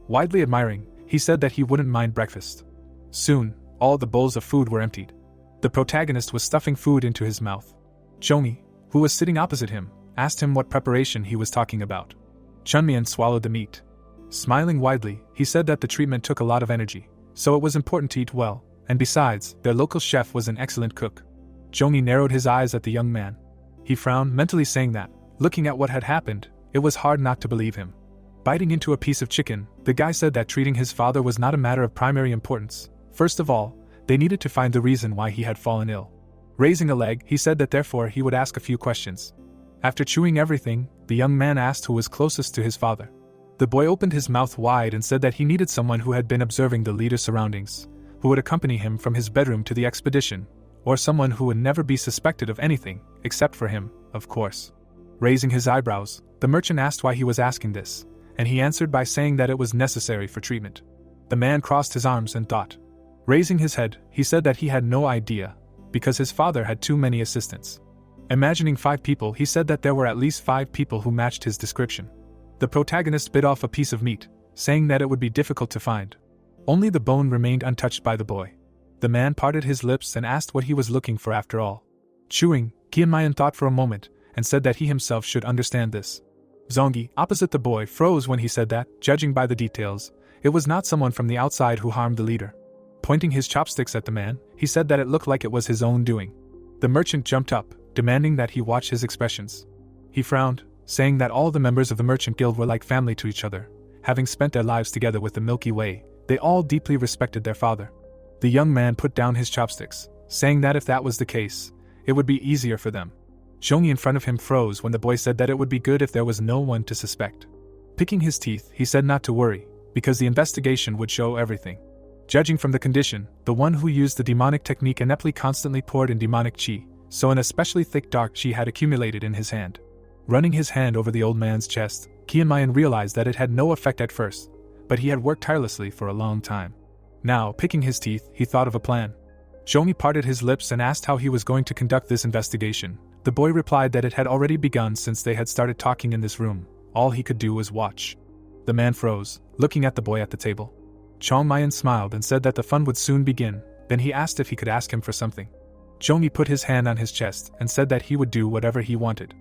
Widely admiring, he said that he wouldn't mind breakfast. Soon, all the bowls of food were emptied. The protagonist was stuffing food into his mouth. Zhongyi, who was sitting opposite him, asked him what preparation he was talking about. Chunmian swallowed the meat. Smiling widely, he said that the treatment took a lot of energy, so it was important to eat well, and besides, their local chef was an excellent cook. Zhongyi narrowed his eyes at the young man. He frowned, mentally saying that, looking at what had happened, it was hard not to believe him. Biting into a piece of chicken, the guy said that treating his father was not a matter of primary importance. First of all, they needed to find the reason why he had fallen ill. Raising a leg, he said that therefore he would ask a few questions. After chewing everything, the young man asked who was closest to his father. The boy opened his mouth wide and said that he needed someone who had been observing the leader's surroundings, who would accompany him from his bedroom to the expedition, or someone who would never be suspected of anything, except for him, of course. Raising his eyebrows, the merchant asked why he was asking this, and he answered by saying that it was necessary for treatment. The man crossed his arms and thought. Raising his head, he said that he had no idea, because his father had too many assistants. Imagining 5 people, he said that there were at least 5 people who matched his description. The protagonist bit off a piece of meat, saying that it would be difficult to find. Only the bone remained untouched by the boy. The man parted his lips and asked what he was looking for after all. Chewing, Qianmayan thought for a moment, and said that he himself should understand this. Zhongyi, opposite the boy, froze when he said that, judging by the details, it was not someone from the outside who harmed the leader. Pointing his chopsticks at the man, he said that it looked like it was his own doing. The merchant jumped up, demanding that he watch his expressions. He frowned, saying that all the members of the merchant guild were like family to each other. Having spent their lives together with the Milky Way, they all deeply respected their father. The young man put down his chopsticks, saying that if that was the case, it would be easier for them. Zhongyi in front of him froze when the boy said that it would be good if there was no one to suspect. Picking his teeth, he said not to worry, because the investigation would show everything. Judging from the condition, the one who used the demonic technique ineptly constantly poured in demonic qi, so an especially thick dark qi had accumulated in his hand. Running his hand over the old man's chest, Qianmayan realized that it had no effect at first, but he had worked tirelessly for a long time. Now, picking his teeth, he thought of a plan. Zhongyi parted his lips and asked how he was going to conduct this investigation. The boy replied that it had already begun since they had started talking in this room. All he could do was watch. The man froze, looking at the boy at the table. Chongmayan smiled and said that the fun would soon begin, then he asked if he could ask him for something. Zhongyi put his hand on his chest and said that he would do whatever he wanted.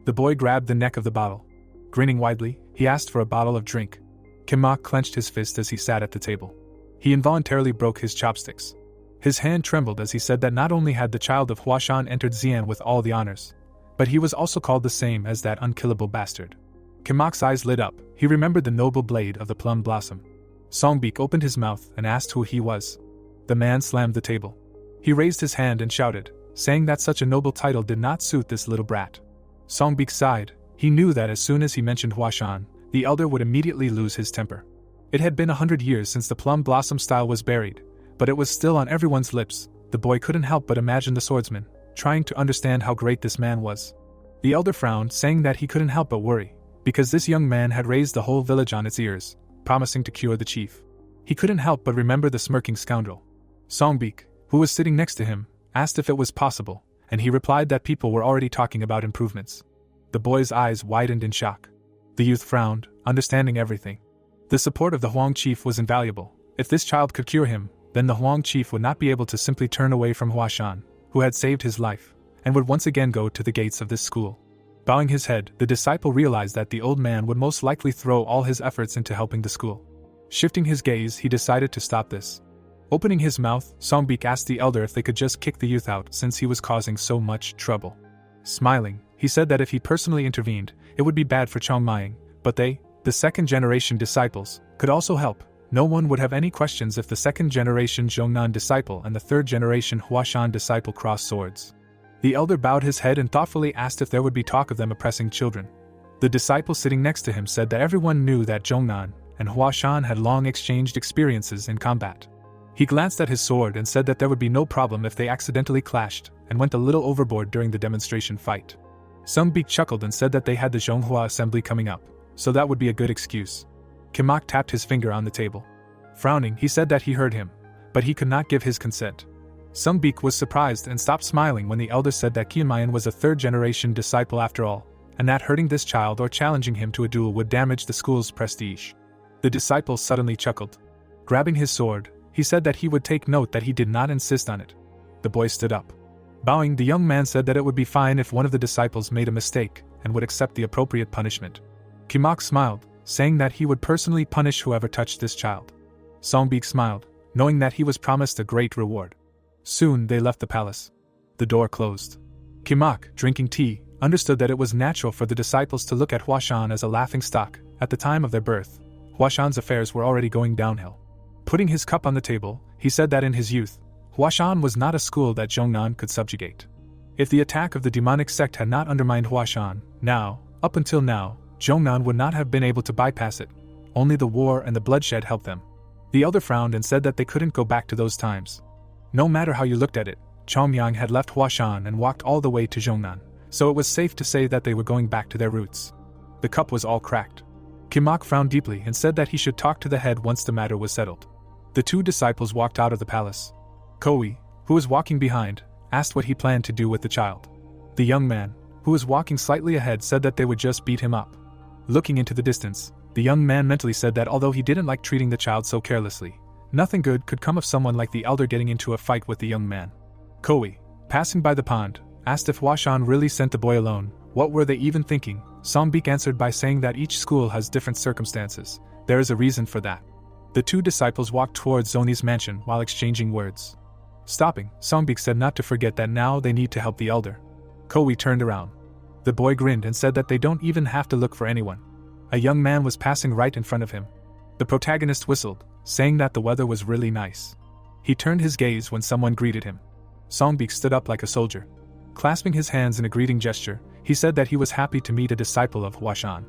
The boy grabbed the neck of the bottle. Grinning widely, he asked for a bottle of drink. Kim Mok clenched his fist as he sat at the table. He involuntarily broke his chopsticks. His hand trembled as he said that not only had the child of Huashan entered Xian with all the honors, but he was also called the same as that unkillable bastard. Kim Mok's eyes lit up. He remembered the noble blade of the plum blossom. Songbik opened his mouth and asked who he was. The man slammed the table. He raised his hand and shouted, saying that such a noble title did not suit this little brat. Songbik sighed. He knew that as soon as he mentioned Huashan, the elder would immediately lose his temper. It had been 100 years since the plum blossom style was buried, but it was still on everyone's lips. The boy couldn't help but imagine the swordsman, trying to understand how great this man was. The elder frowned, saying that he couldn't help but worry, because this young man had raised the whole village on its ears, promising to cure the chief. He couldn't help but remember the smirking scoundrel. Songbik, who was sitting next to him, asked if it was possible, and he replied that people were already talking about improvements. The boy's eyes widened in shock. The youth frowned, understanding everything. The support of the Huang chief was invaluable. If this child could cure him, then the Huang chief would not be able to simply turn away from Huashan, who had saved his life, and would once again go to the gates of this school. Bowing his head, the disciple realized that the old man would most likely throw all his efforts into helping the school. Shifting his gaze, he decided to stop this. Opening his mouth, Songbik asked the elder if they could just kick the youth out since he was causing so much trouble. Smiling, he said that if he personally intervened, it would be bad for Chongmaying, but they, the second-generation disciples, could also help. No one would have any questions if the second-generation Zhongnan disciple and the third-generation Huashan disciple crossed swords. The elder bowed his head and thoughtfully asked if there would be talk of them oppressing children. The disciple sitting next to him said that everyone knew that Zhongnan and Huashan had long exchanged experiences in combat. He glanced at his sword and said that there would be no problem if they accidentally clashed and went a little overboard during the demonstration fight. Songbik chuckled and said that they had the Zhonghua assembly coming up, so that would be a good excuse. Kim Mok tapped his finger on the table. Frowning, he said that he heard him, but he could not give his consent. Songbik was surprised and stopped smiling when the elder said that Qianmayan was a third-generation disciple after all, and that hurting this child or challenging him to a duel would damage the school's prestige. The disciple suddenly chuckled. Grabbing his sword, he said that he would take note that he did not insist on it. The boy stood up. Bowing, the young man said that it would be fine if one of the disciples made a mistake and would accept the appropriate punishment. Kim Mok smiled, saying that he would personally punish whoever touched this child. Songbik smiled, knowing that he was promised a great reward. Soon they left the palace. The door closed. Kim Mok, drinking tea, understood that it was natural for the disciples to look at Huashan as a laughingstock. At the time of their birth, Huashan's affairs were already going downhill. Putting his cup on the table, he said that in his youth, Huashan was not a school that Zhongnan could subjugate. If the attack of the demonic sect had not undermined Huashan, up until now, Zhongnan would not have been able to bypass it. Only the war and the bloodshed helped them. The elder frowned and said that they couldn't go back to those times. No matter how you looked at it, Chongmyang had left Huashan and walked all the way to Zhongnan, so it was safe to say that they were going back to their roots. The cup was all cracked. Kim Mok frowned deeply and said that he should talk to the head once the matter was settled. The two disciples walked out of the palace. Koi, who was walking behind, asked what he planned to do with the child. The young man, who was walking slightly ahead, said that they would just beat him up. Looking into the distance, the young man mentally said that although he didn't like treating the child so carelessly, nothing good could come of someone like the elder getting into a fight with the young man. Koi, passing by the pond, asked if Huashan really sent the boy alone. What were they even thinking? Songbik answered by saying that each school has different circumstances. There is a reason for that. The two disciples walked towards Zoni's mansion while exchanging words. Stopping, Songbik said not to forget that now they need to help the elder. Koi turned around. The boy grinned and said that they don't even have to look for anyone. A young man was passing right in front of him. The protagonist whistled, saying that the weather was really nice. He turned his gaze when someone greeted him. Songbik stood up like a soldier. Clasping his hands in a greeting gesture, he said that he was happy to meet a disciple of Huashan.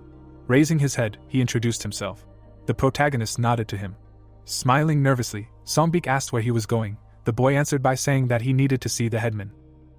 Raising his head, he introduced himself. The protagonist nodded to him. Smiling nervously, Songbik asked where he was going. The boy answered by saying that he needed to see the headman.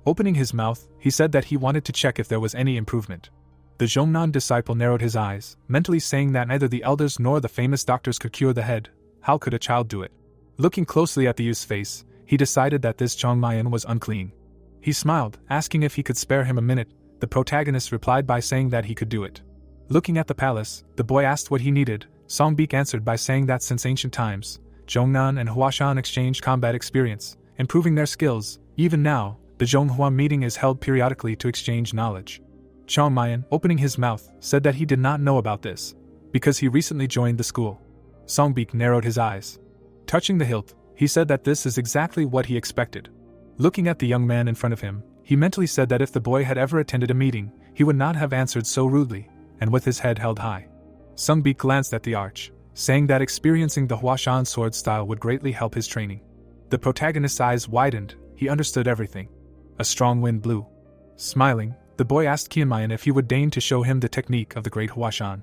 Opening his mouth, he said that he wanted to check if there was any improvement. The Zhongnan disciple narrowed his eyes, mentally saying that neither the elders nor the famous doctors could cure the head. How could a child do it? Looking closely at the youth's face, he decided that this Chongmayan was unclean. He smiled, asking if he could spare him a minute. The protagonist replied by saying that he could do it. Looking at the palace, the boy asked what he needed. Songbik answered by saying that since ancient times, Zhongnan and Huashan exchanged combat experience, improving their skills. Even now, The Zhonghua meeting is held periodically to exchange knowledge. Changmayan, opening his mouth, said that he did not know about this, because he recently joined the school. Songbik narrowed his eyes. Touching the hilt, he said that this is exactly what he expected. Looking at the young man in front of him, he mentally said that if the boy had ever attended a meeting, he would not have answered so rudely, and with his head held high. Songbik glanced at the arch, saying that experiencing the Huashan sword style would greatly help his training. The protagonist's eyes widened, he understood everything. A strong wind blew. Smiling, the boy asked Qianmayan if he would deign to show him the technique of the great Huashan.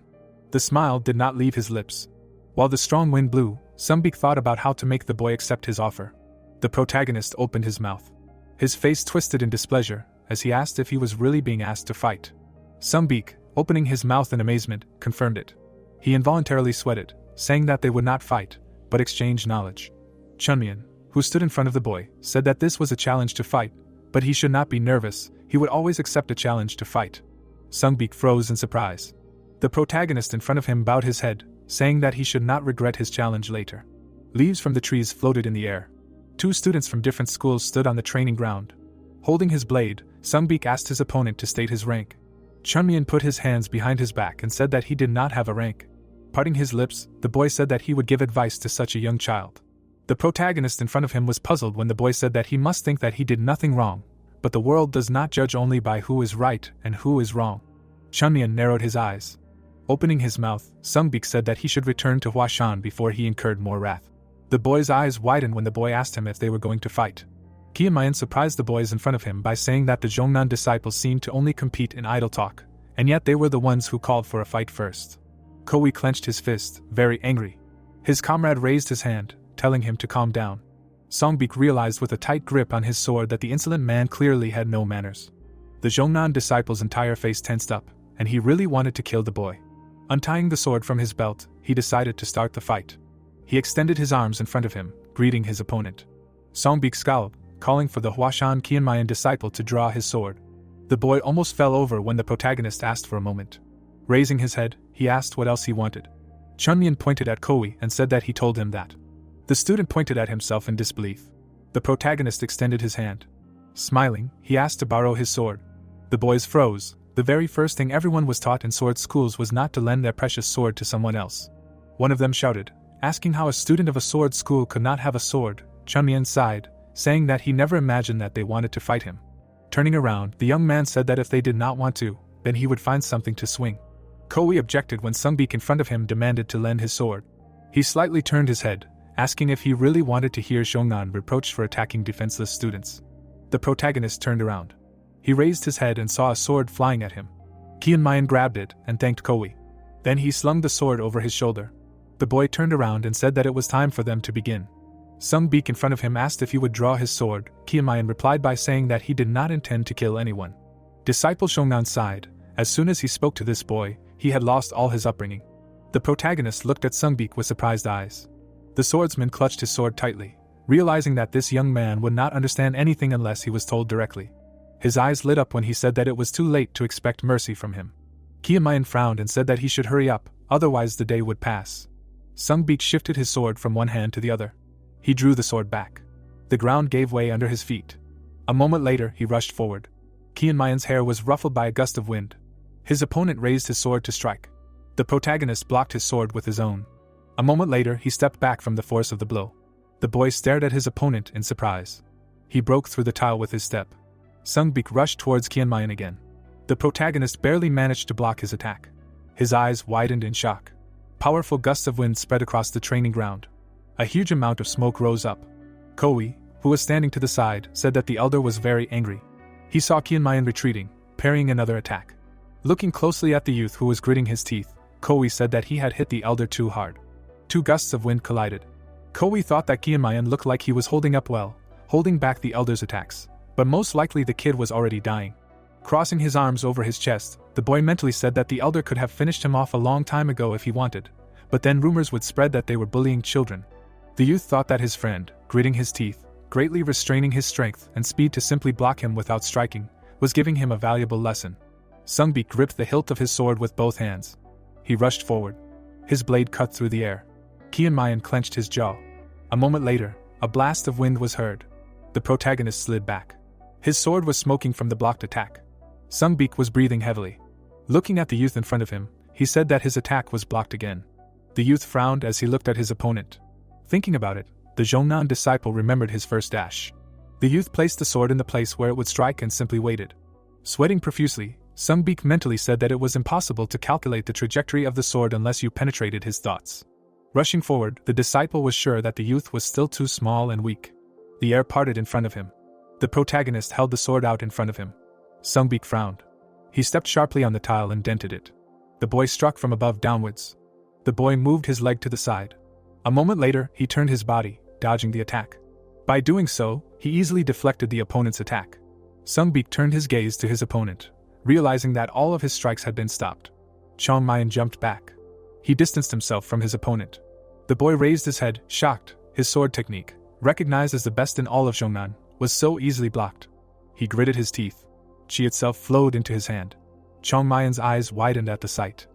The smile did not leave his lips. While the strong wind blew, Songbik thought about how to make the boy accept his offer. The protagonist opened his mouth. His face twisted in displeasure, as he asked if he was really being asked to fight. Songbik, opening his mouth in amazement, confirmed it. He involuntarily sweated, saying that they would not fight, but exchange knowledge. Chunmian, who stood in front of the boy, said that this was a challenge to fight, but he should not be nervous, he would always accept a challenge to fight. Songbik froze in surprise. The protagonist in front of him bowed his head, saying that he should not regret his challenge later. Leaves from the trees floated in the air. 2 students from different schools stood on the training ground. Holding his blade, Songbik asked his opponent to state his rank. Chunmian put his hands behind his back and said that he did not have a rank. Parting his lips, the boy said that he would give advice to such a young child. The protagonist in front of him was puzzled when the boy said that he must think that he did nothing wrong, but the world does not judge only by who is right and who is wrong. Chunmian narrowed his eyes. Opening his mouth, Songbik said that he should return to Huashan before he incurred more wrath. The boy's eyes widened when the boy asked him if they were going to fight. Qianmayan surprised the boys in front of him by saying that the Zhongnan disciples seemed to only compete in idle talk, and yet they were the ones who called for a fight first. Koei clenched his fist, very angry. His comrade raised his hand, telling him to calm down. Songbik realized with a tight grip on his sword that the insolent man clearly had no manners. The Zhongnan disciple's entire face tensed up, and he really wanted to kill the boy. Untying the sword from his belt, he decided to start the fight. He extended his arms in front of him, greeting his opponent. Songbik scowled, calling for the Huashan Qianmayan disciple to draw his sword. The boy almost fell over when the protagonist asked for a moment. Raising his head, he asked what else he wanted. Chunmian pointed at Koei and said that he told him that. The student pointed at himself in disbelief. The protagonist extended his hand. Smiling, he asked to borrow his sword. The boys froze. The very first thing everyone was taught in sword schools was not to lend their precious sword to someone else. One of them shouted, asking how a student of a sword school could not have a sword. Chunmian sighed, saying that he never imagined that they wanted to fight him. Turning around, the young man said that if they did not want to, then he would find something to swing. Koei objected when Songbik in front of him demanded to lend his sword. He slightly turned his head, asking if he really wanted to hear Zhongnan reproached for attacking defenseless students. The protagonist turned around. He raised his head and saw a sword flying at him. Qianmayan grabbed it and thanked Koei. Then he slung the sword over his shoulder. The boy turned around and said that it was time for them to begin. Songbik in front of him asked if he would draw his sword. Qianmayan replied by saying that he did not intend to kill anyone. Disciple Zhongnan sighed. As soon as he spoke to this boy, he had lost all his upbringing. The protagonist looked at Songbik with surprised eyes. The swordsman clutched his sword tightly, realizing that this young man would not understand anything unless he was told directly. His eyes lit up when he said that it was too late to expect mercy from him. Qianmayan frowned and said that he should hurry up, otherwise the day would pass. Songbik shifted his sword from one hand to the other. He drew the sword back. The ground gave way under his feet. A moment later, he rushed forward. Qianmayan's hair was ruffled by a gust of wind. His opponent raised his sword to strike. The protagonist blocked his sword with his own. A moment later, he stepped back from the force of the blow. The boy stared at his opponent in surprise. He broke through the tile with his step. Songbik rushed towards Qianmayan again. The protagonist barely managed to block his attack. His eyes widened in shock. Powerful gusts of wind spread across the training ground. A huge amount of smoke rose up. Koei, who was standing to the side, said that the elder was very angry. He saw Qianmayan retreating, parrying another attack. Looking closely at the youth who was gritting his teeth, Koei said that he had hit the elder too hard. 2 gusts of wind collided. Koei thought that Qianmayan looked like he was holding up well, holding back the elder's attacks, but most likely the kid was already dying. Crossing his arms over his chest, the boy mentally said that the elder could have finished him off a long time ago if he wanted, but then rumors would spread that they were bullying children. The youth thought that his friend, gritting his teeth, greatly restraining his strength and speed to simply block him without striking, was giving him a valuable lesson. Songbik gripped the hilt of his sword with both hands. He rushed forward. His blade cut through the air. Qianmayan clenched his jaw. A moment later, a blast of wind was heard. The protagonist slid back. His sword was smoking from the blocked attack. Sunbeak was breathing heavily. Looking at the youth in front of him, he said that his attack was blocked again. The youth frowned as he looked at his opponent. Thinking about it, the Zhongnan disciple remembered his first dash. The youth placed the sword in the place where it would strike and simply waited. Sweating profusely, Sunbeak mentally said that it was impossible to calculate the trajectory of the sword unless you penetrated his thoughts. Rushing forward, the disciple was sure that the youth was still too small and weak. The air parted in front of him. The protagonist held the sword out in front of him. Sunbeak frowned. He stepped sharply on the tile and dented it. The boy struck from above downwards. The boy moved his leg to the side. A moment later, he turned his body, dodging the attack. By doing so, he easily deflected the opponent's attack. Sunbeak turned his gaze to his opponent, realizing that all of his strikes had been stopped. Chongmayan jumped back. He distanced himself from his opponent. The boy raised his head, shocked. His sword technique, recognized as the best in all of Zhongnan, was so easily blocked. He gritted his teeth. Qi itself flowed into his hand. Chongmayan's eyes widened at the sight.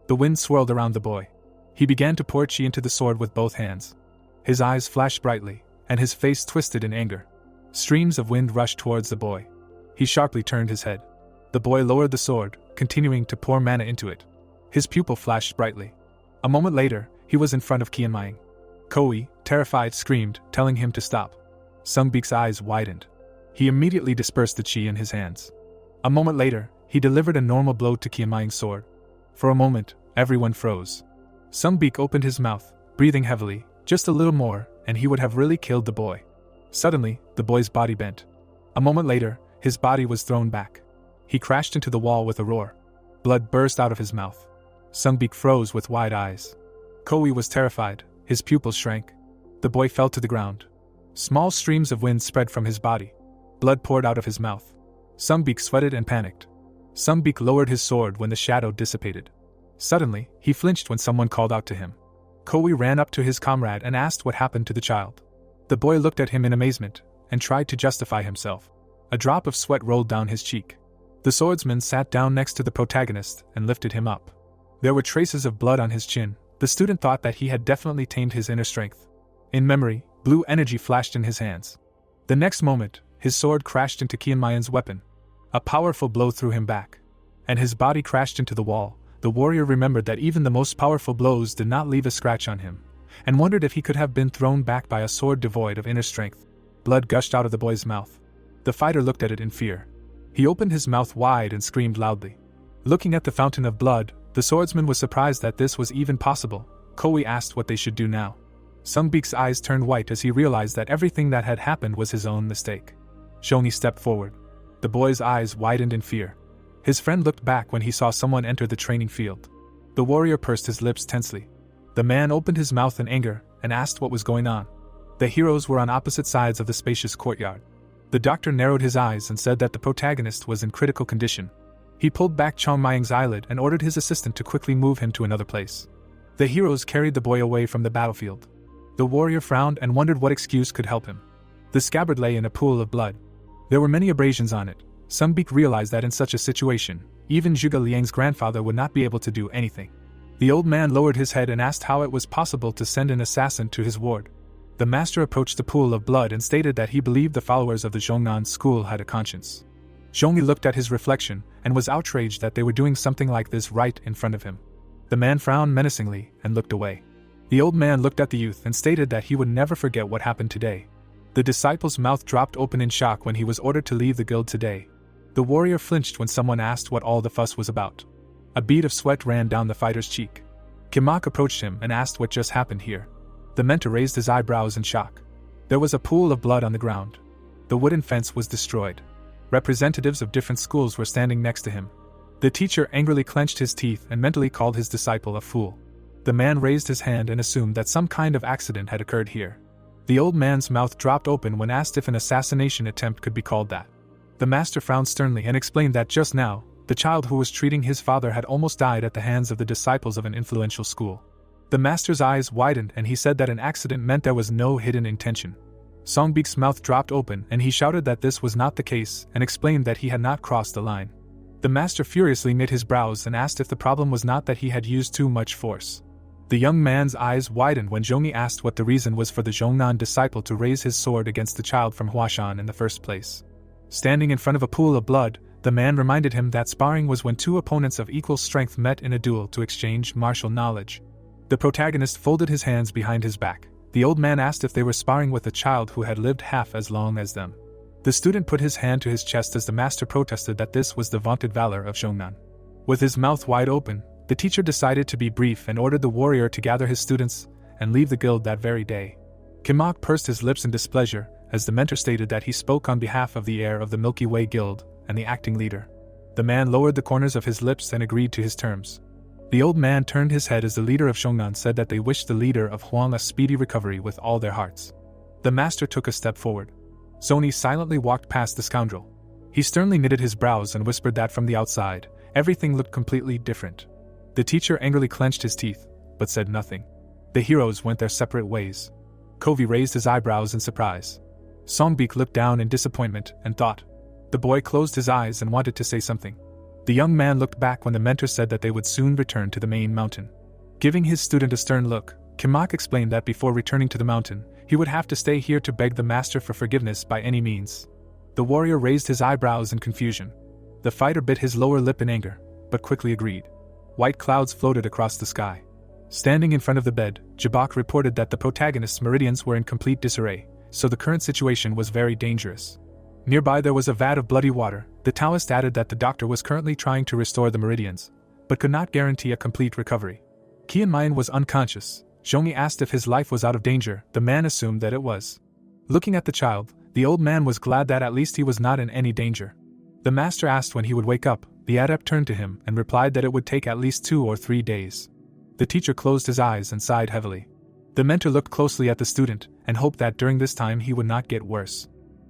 The wind swirled around the boy. He began to pour qi into the sword with both hands. His eyes flashed brightly, and his face twisted in anger. Streams of wind rushed towards the boy. He sharply turned his head. The boy lowered the sword, continuing to pour mana into it. His pupil flashed brightly. A moment later, he was in front of Qianmaying. Koi, terrified, screamed, telling him to stop. Sunbeak's eyes widened. He immediately dispersed the qi in his hands. A moment later, he delivered a normal blow to Qianmaying's sword. For a moment, everyone froze. Sunbeak opened his mouth, breathing heavily. Just a little more, and he would have really killed the boy. Suddenly, the boy's body bent. A moment later, his body was thrown back. He crashed into the wall with a roar. Blood burst out of his mouth. Sunbeak froze with wide eyes. Koi was terrified. His pupils shrank. The boy fell to the ground. Small streams of wind spread from his body. Blood poured out of his mouth. Sunbeak sweated and panicked. Sunbeak lowered his sword when the shadow dissipated. Suddenly, he flinched when someone called out to him. Koi ran up to his comrade and asked what happened to the child. The boy looked at him in amazement, and tried to justify himself. A drop of sweat rolled down his cheek. The swordsman sat down next to the protagonist and lifted him up. There were traces of blood on his chin. The student thought that he had definitely tamed his inner strength. In memory, blue energy flashed in his hands. The next moment, his sword crashed into Qianmayin's weapon. A powerful blow threw him back, and his body crashed into the wall. The warrior remembered that even the most powerful blows did not leave a scratch on him, and wondered if he could have been thrown back by a sword devoid of inner strength. Blood gushed out of the boy's mouth. The fighter looked at it in fear. He opened his mouth wide and screamed loudly. Looking at the fountain of blood, the swordsman was surprised that this was even possible. Koi asked what they should do now. Sunbeak's eyes turned white as he realized that everything that had happened was his own mistake. Shoni stepped forward. The boy's eyes widened in fear. His friend looked back when he saw someone enter the training field. The warrior pursed his lips tensely. The man opened his mouth in anger and asked what was going on. The heroes were on opposite sides of the spacious courtyard. The doctor narrowed his eyes and said that the protagonist was in critical condition. He pulled back Chongmaying's eyelid and ordered his assistant to quickly move him to another place. The heroes carried the boy away from the battlefield. The warrior frowned and wondered what excuse could help him. The scabbard lay in a pool of blood. There were many abrasions on it. Sunbeak realized that in such a situation, even Zhuge Liang's grandfather would not be able to do anything. The old man lowered his head and asked how it was possible to send an assassin to his ward. The master approached the pool of blood and stated that he believed the followers of the Zhongnan school had a conscience. Zhongli looked at his reflection and was outraged that they were doing something like this right in front of him. The man frowned menacingly and looked away. The old man looked at the youth and stated that he would never forget what happened today. The disciple's mouth dropped open in shock when he was ordered to leave the guild today. The warrior flinched when someone asked what all the fuss was about. A bead of sweat ran down the fighter's cheek. Kimak approached him and asked what just happened here. The mentor raised his eyebrows in shock. There was a pool of blood on the ground. The wooden fence was destroyed. Representatives of different schools were standing next to him. The teacher angrily clenched his teeth and mentally called his disciple a fool. The man raised his hand and assumed that some kind of accident had occurred here. The old man's mouth dropped open when asked if an assassination attempt could be called that. The master frowned sternly and explained that just now, the child who was treating his father had almost died at the hands of the disciples of an influential school. The master's eyes widened and he said that an accident meant there was no hidden intention. Songbeak's mouth dropped open and he shouted that this was not the case and explained that he had not crossed the line. The master furiously knit his brows and asked if the problem was not that he had used too much force. The young man's eyes widened when Zhongyi asked what the reason was for the Zhongnan disciple to raise his sword against the child from Huashan in the first place. Standing in front of a pool of blood, the man reminded him that sparring was when two opponents of equal strength met in a duel to exchange martial knowledge. The protagonist folded his hands behind his back. The old man asked if they were sparring with a child who had lived half as long as them. The student put his hand to his chest as the master protested that this was the vaunted valor of Shonan. With his mouth wide open, the teacher decided to be brief and ordered the warrior to gather his students and leave the guild that very day. Kimok pursed his lips in displeasure as the mentor stated that he spoke on behalf of the heir of the Milky Way Guild and the acting leader. The man lowered the corners of his lips and agreed to his terms. The old man turned his head as the leader of Shonan said that they wished the leader of Huang a speedy recovery with all their hearts. The master took a step forward. Zoni silently walked past the scoundrel. He sternly knitted his brows and whispered that from the outside, everything looked completely different. The teacher angrily clenched his teeth, but said nothing. The heroes went their separate ways. Kovi raised his eyebrows in surprise. Songbik looked down in disappointment and thought. The boy closed his eyes and wanted to say something. The young man looked back when the mentor said that they would soon return to the main mountain. Giving his student a stern look, Kimok explained that before returning to the mountain, he would have to stay here to beg the master for forgiveness by any means. The warrior raised his eyebrows in confusion. The fighter bit his lower lip in anger, but quickly agreed. White clouds floated across the sky. Standing in front of the bed, Jabak reported that the protagonist's meridians were in complete disarray, so the current situation was very dangerous. Nearby there was a vat of bloody water. The Taoist added that the doctor was currently trying to restore the meridians, but could not guarantee a complete recovery. Qianmayan was unconscious. Zhongyi asked if his life was out of danger. The man assumed that it was. Looking at the child, the old man was glad that at least he was not in any danger. The master asked when he would wake up. The adept turned to him and replied that it would take at least 2 or 3 days. The teacher closed his eyes and sighed heavily. The mentor looked closely at the student and hoped that during this time he would not get worse.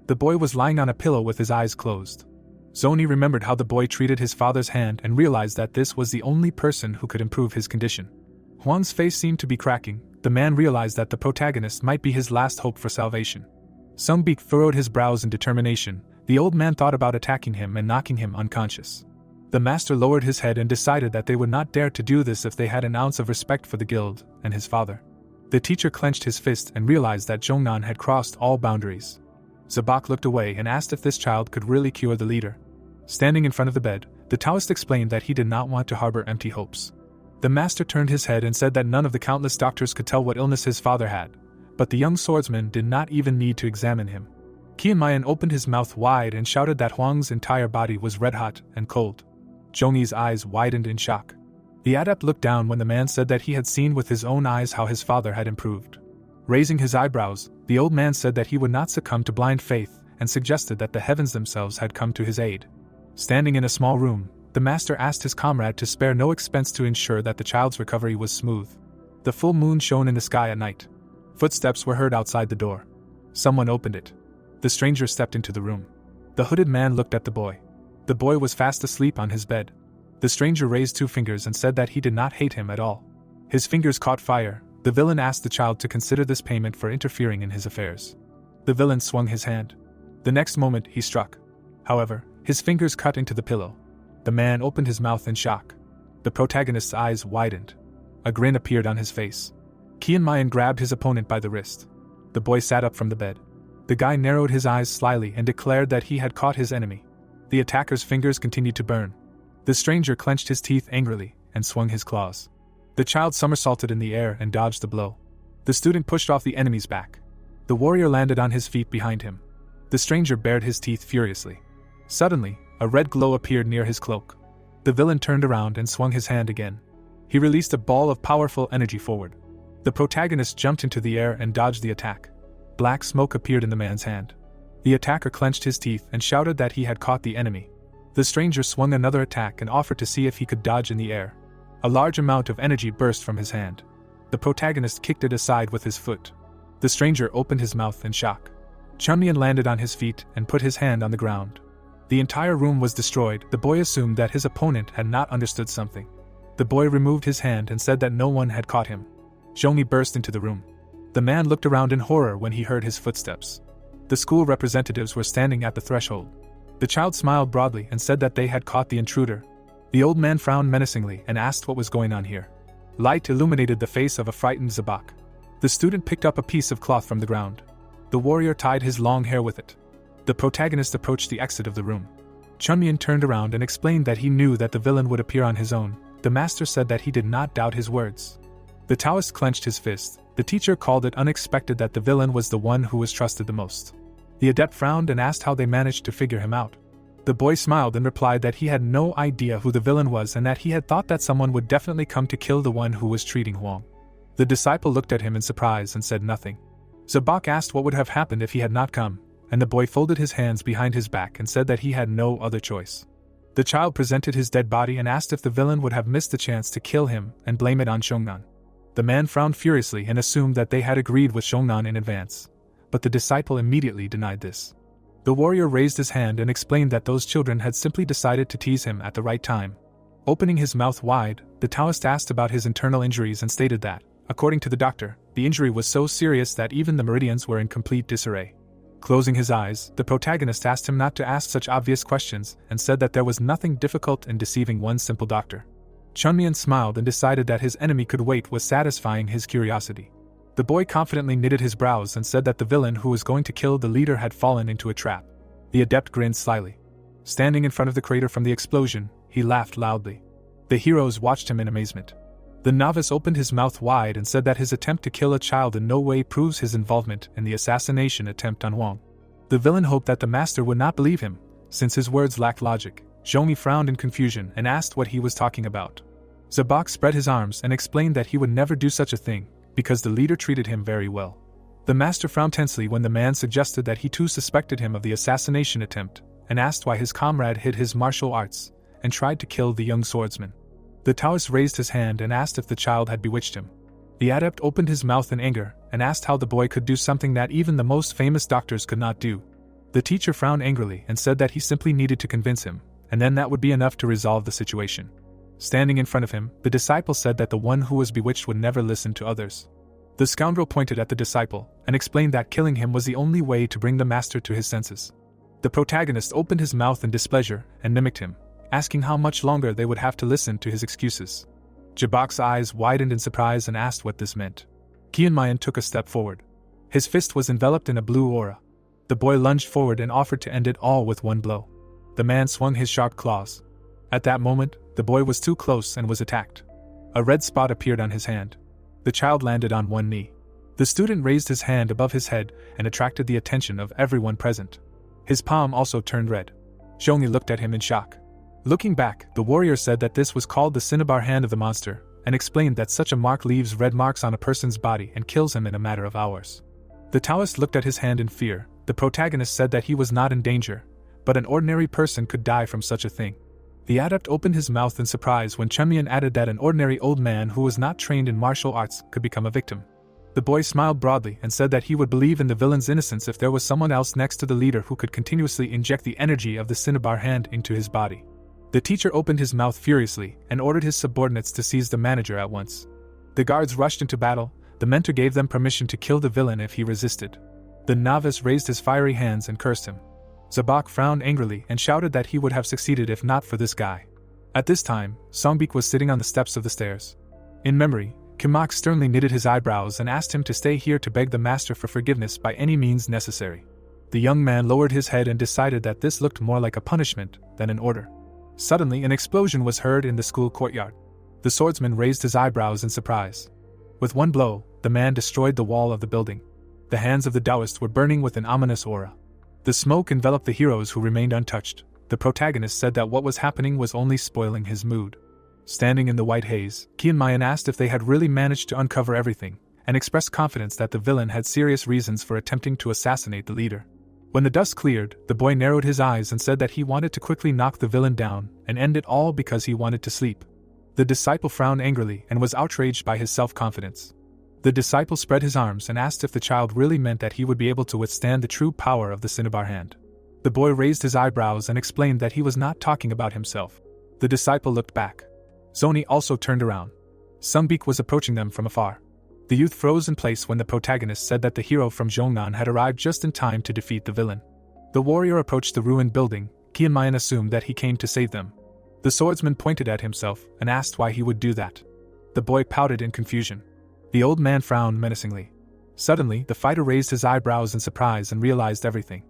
The boy was lying on a pillow with his eyes closed. Zoni remembered how the boy treated his father's hand and realized that this was the only person who could improve his condition. Huang's face seemed to be cracking. The man realized that the protagonist might be his last hope for salvation. Sungbik furrowed his brows in determination. The old man thought about attacking him and knocking him unconscious. The master lowered his head and decided that they would not dare to do this if they had an ounce of respect for the guild and his father. The teacher clenched his fist and realized that Zhongnan had crossed all boundaries. Zabak looked away and asked if this child could really cure the leader. Standing in front of the bed, the Taoist explained that he did not want to harbor empty hopes. The master turned his head and said that none of the countless doctors could tell what illness his father had, but the young swordsman did not even need to examine him. Qianmayan opened his mouth wide and shouted that Huang's entire body was red-hot and cold. Zhongyi's eyes widened in shock. The adept looked down when the man said that he had seen with his own eyes how his father had improved. Raising his eyebrows, the old man said that he would not succumb to blind faith and suggested that the heavens themselves had come to his aid. Standing in a small room, the master asked his comrade to spare no expense to ensure that the child's recovery was smooth. The full moon shone in the sky at night. Footsteps were heard outside the door. Someone opened it. The stranger stepped into the room. The hooded man looked at the boy. The boy was fast asleep on his bed. The stranger raised 2 fingers and said that he did not hate him at all. His fingers caught fire. The villain asked the child to consider this payment for interfering in his affairs. The villain swung his hand. The next moment he struck. However, his fingers cut into the pillow. The man opened his mouth in shock. The protagonist's eyes widened. A grin appeared on his face. Qianmayan grabbed his opponent by the wrist. The boy sat up from the bed. The guy narrowed his eyes slyly and declared that he had caught his enemy. The attacker's fingers continued to burn. The stranger clenched his teeth angrily and swung his claws. The child somersaulted in the air and dodged the blow. The student pushed off the enemy's back. The warrior landed on his feet behind him. The stranger bared his teeth furiously. Suddenly, a red glow appeared near his cloak. The villain turned around and swung his hand again. He released a ball of powerful energy forward. The protagonist jumped into the air and dodged the attack. Black smoke appeared in the man's hand. The attacker clenched his teeth and shouted that he had caught the enemy. The stranger swung another attack and offered to see if he could dodge in the air. A large amount of energy burst from his hand. The protagonist kicked it aside with his foot. The stranger opened his mouth in shock. Chunmian landed on his feet and put his hand on the ground. The entire room was destroyed. The boy assumed that his opponent had not understood something. The boy removed his hand and said that no one had caught him. Zhongyi burst into the room. The man looked around in horror when he heard his footsteps. The school representatives were standing at the threshold. The child smiled broadly and said that they had caught the intruder. The old man frowned menacingly and asked what was going on here. Light illuminated the face of a frightened Zabak. The student picked up a piece of cloth from the ground. The warrior tied his long hair with it. The protagonist approached the exit of the room. Chunmian turned around and explained that he knew that the villain would appear on his own. The master said that he did not doubt his words. The Taoist clenched his fist. The teacher called it unexpected that the villain was the one who was trusted the most. The adept frowned and asked how they managed to figure him out. The boy smiled and replied that he had no idea who the villain was and that he had thought that someone would definitely come to kill the one who was treating Huang. The disciple looked at him in surprise and said nothing. Zabak asked what would have happened if he had not come, and the boy folded his hands behind his back and said that he had no other choice. The child presented his dead body and asked if the villain would have missed the chance to kill him and blame it on Shongnan. The man frowned furiously and assumed that they had agreed with Shongnan in advance, but the disciple immediately denied this. The warrior raised his hand and explained that those children had simply decided to tease him at the right time. Opening his mouth wide, the Taoist asked about his internal injuries and stated that, according to the doctor, the injury was so serious that even the meridians were in complete disarray. Closing his eyes, the protagonist asked him not to ask such obvious questions and said that there was nothing difficult in deceiving one simple doctor. Chunmian smiled and decided that his enemy could wait was satisfying his curiosity. The boy confidently knitted his brows and said that the villain who was going to kill the leader had fallen into a trap. The adept grinned slyly. Standing in front of the crater from the explosion, he laughed loudly. The heroes watched him in amazement. The novice opened his mouth wide and said that his attempt to kill a child in no way proves his involvement in the assassination attempt on Huang. The villain hoped that the master would not believe him, since his words lacked logic. Zhongyi frowned in confusion and asked what he was talking about. Zabak spread his arms and explained that he would never do such a thing, because the leader treated him very well. The master frowned tensely when the man suggested that he too suspected him of the assassination attempt, and asked why his comrade hid his martial arts and tried to kill the young swordsman. The Taoist raised his hand and asked if the child had bewitched him. The adept opened his mouth in anger and asked how the boy could do something that even the most famous doctors could not do. The teacher frowned angrily and said that he simply needed to convince him, and then that would be enough to resolve the situation. Standing in front of him, the disciple said that the one who was bewitched would never listen to others. The scoundrel pointed at the disciple and explained that killing him was the only way to bring the master to his senses. The protagonist opened his mouth in displeasure and mimicked him, asking how much longer they would have to listen to his excuses. Jabak's eyes widened in surprise and asked what this meant. Qianmayan took a step forward. His fist was enveloped in a blue aura. The boy lunged forward and offered to end it all with one blow. The man swung his sharp claws. At that moment, the boy was too close and was attacked. A red spot appeared on his hand. The child landed on one knee. The student raised his hand above his head and attracted the attention of everyone present. His palm also turned red. Zhongyi looked at him in shock. Looking back, the warrior said that this was called the cinnabar hand of the monster, and explained that such a mark leaves red marks on a person's body and kills him in a matter of hours. The Taoist looked at his hand in fear. The protagonist said that he was not in danger, but an ordinary person could die from such a thing. The adept opened his mouth in surprise when Chunmian added that an ordinary old man who was not trained in martial arts could become a victim. The boy smiled broadly and said that he would believe in the villain's innocence if there was someone else next to the leader who could continuously inject the energy of the cinnabar hand into his body. The teacher opened his mouth furiously and ordered his subordinates to seize the manager at once. The guards rushed into battle. The mentor gave them permission to kill the villain if he resisted. The novice raised his fiery hands and cursed him. Zabak frowned angrily and shouted that he would have succeeded if not for this guy. At this time, Songbik was sitting on the steps of the stairs. In memory, Kimak sternly knitted his eyebrows and asked him to stay here to beg the master for forgiveness by any means necessary. The young man lowered his head and decided that this looked more like a punishment than an order. Suddenly, an explosion was heard in the school courtyard. The swordsman raised his eyebrows in surprise. With one blow, the man destroyed the wall of the building. The hands of the Taoist were burning with an ominous aura. The smoke enveloped the heroes who remained untouched. The protagonist said that what was happening was only spoiling his mood. Standing in the white haze, Qianmayan asked if they had really managed to uncover everything, and expressed confidence that the villain had serious reasons for attempting to assassinate the leader. When the dust cleared, the boy narrowed his eyes and said that he wanted to quickly knock the villain down and end it all because he wanted to sleep. The disciple frowned angrily and was outraged by his self-confidence. The disciple spread his arms and asked if the child really meant that he would be able to withstand the true power of the cinnabar hand. The boy raised his eyebrows and explained that he was not talking about himself. The disciple looked back. Zoni also turned around. Songbik was approaching them from afar. The youth froze in place when the protagonist said that the hero from Zhongnan had arrived just in time to defeat the villain. The warrior approached the ruined building. Qianmayan assumed that he came to save them. The swordsman pointed at himself and asked why he would do that. The boy pouted in confusion. The old man frowned menacingly. Suddenly, the fighter raised his eyebrows in surprise and realized everything.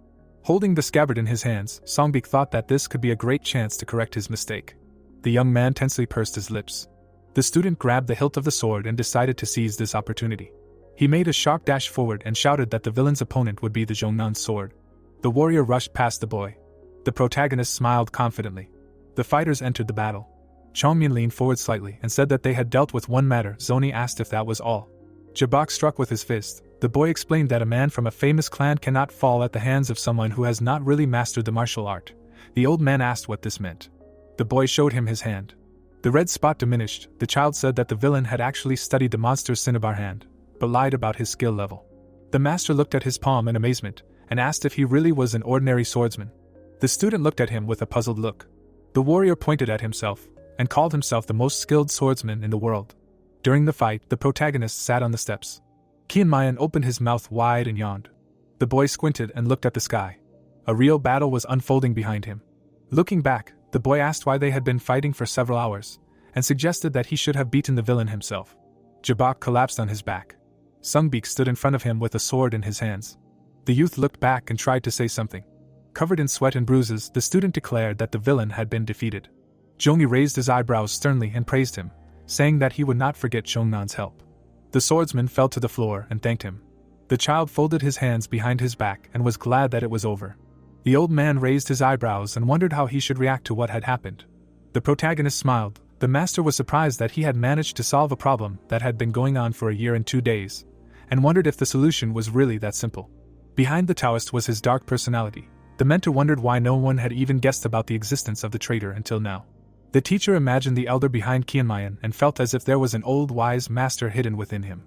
Holding the scabbard in his hands, Songbik thought that this could be a great chance to correct his mistake. The young man tensely pursed his lips. The student grabbed the hilt of the sword and decided to seize this opportunity. He made a sharp dash forward and shouted that the villain's opponent would be the Zhongnan's sword. The warrior rushed past the boy. The protagonist smiled confidently. The fighters entered the battle. Chongmin leaned forward slightly and said that they had dealt with one matter. Zoni asked if that was all. Jabak struck with his fist. The boy explained that a man from a famous clan cannot fall at the hands of someone who has not really mastered the martial art. The old man asked what this meant. The boy showed him his hand. The red spot diminished. The child said that the villain had actually studied the monster's cinnabar hand, but lied about his skill level. The master looked at his palm in amazement and asked if he really was an ordinary swordsman. The student looked at him with a puzzled look. The warrior pointed at himself and called himself the most skilled swordsman in the world. During the fight, the protagonist sat on the steps. Qianmayan opened his mouth wide and yawned. The boy squinted and looked at the sky. A real battle was unfolding behind him. Looking back, the boy asked why they had been fighting for several hours, and suggested that he should have beaten the villain himself. Jabak collapsed on his back. Songbik stood in front of him with a sword in his hands. The youth looked back and tried to say something. Covered in sweat and bruises, the student declared that the villain had been defeated. Zhongyi raised his eyebrows sternly and praised him, saying that he would not forget Zhongnan's help. The swordsman fell to the floor and thanked him. The child folded his hands behind his back and was glad that it was over. The old man raised his eyebrows and wondered how he should react to what had happened. The protagonist smiled. The master was surprised that he had managed to solve a problem that had been going on for a year and 2 days, and wondered if the solution was really that simple. Behind the Taoist was his dark personality. The mentor wondered why no one had even guessed about the existence of the traitor until now. The teacher imagined the elder behind Qianmayan and felt as if there was an old wise master hidden within him.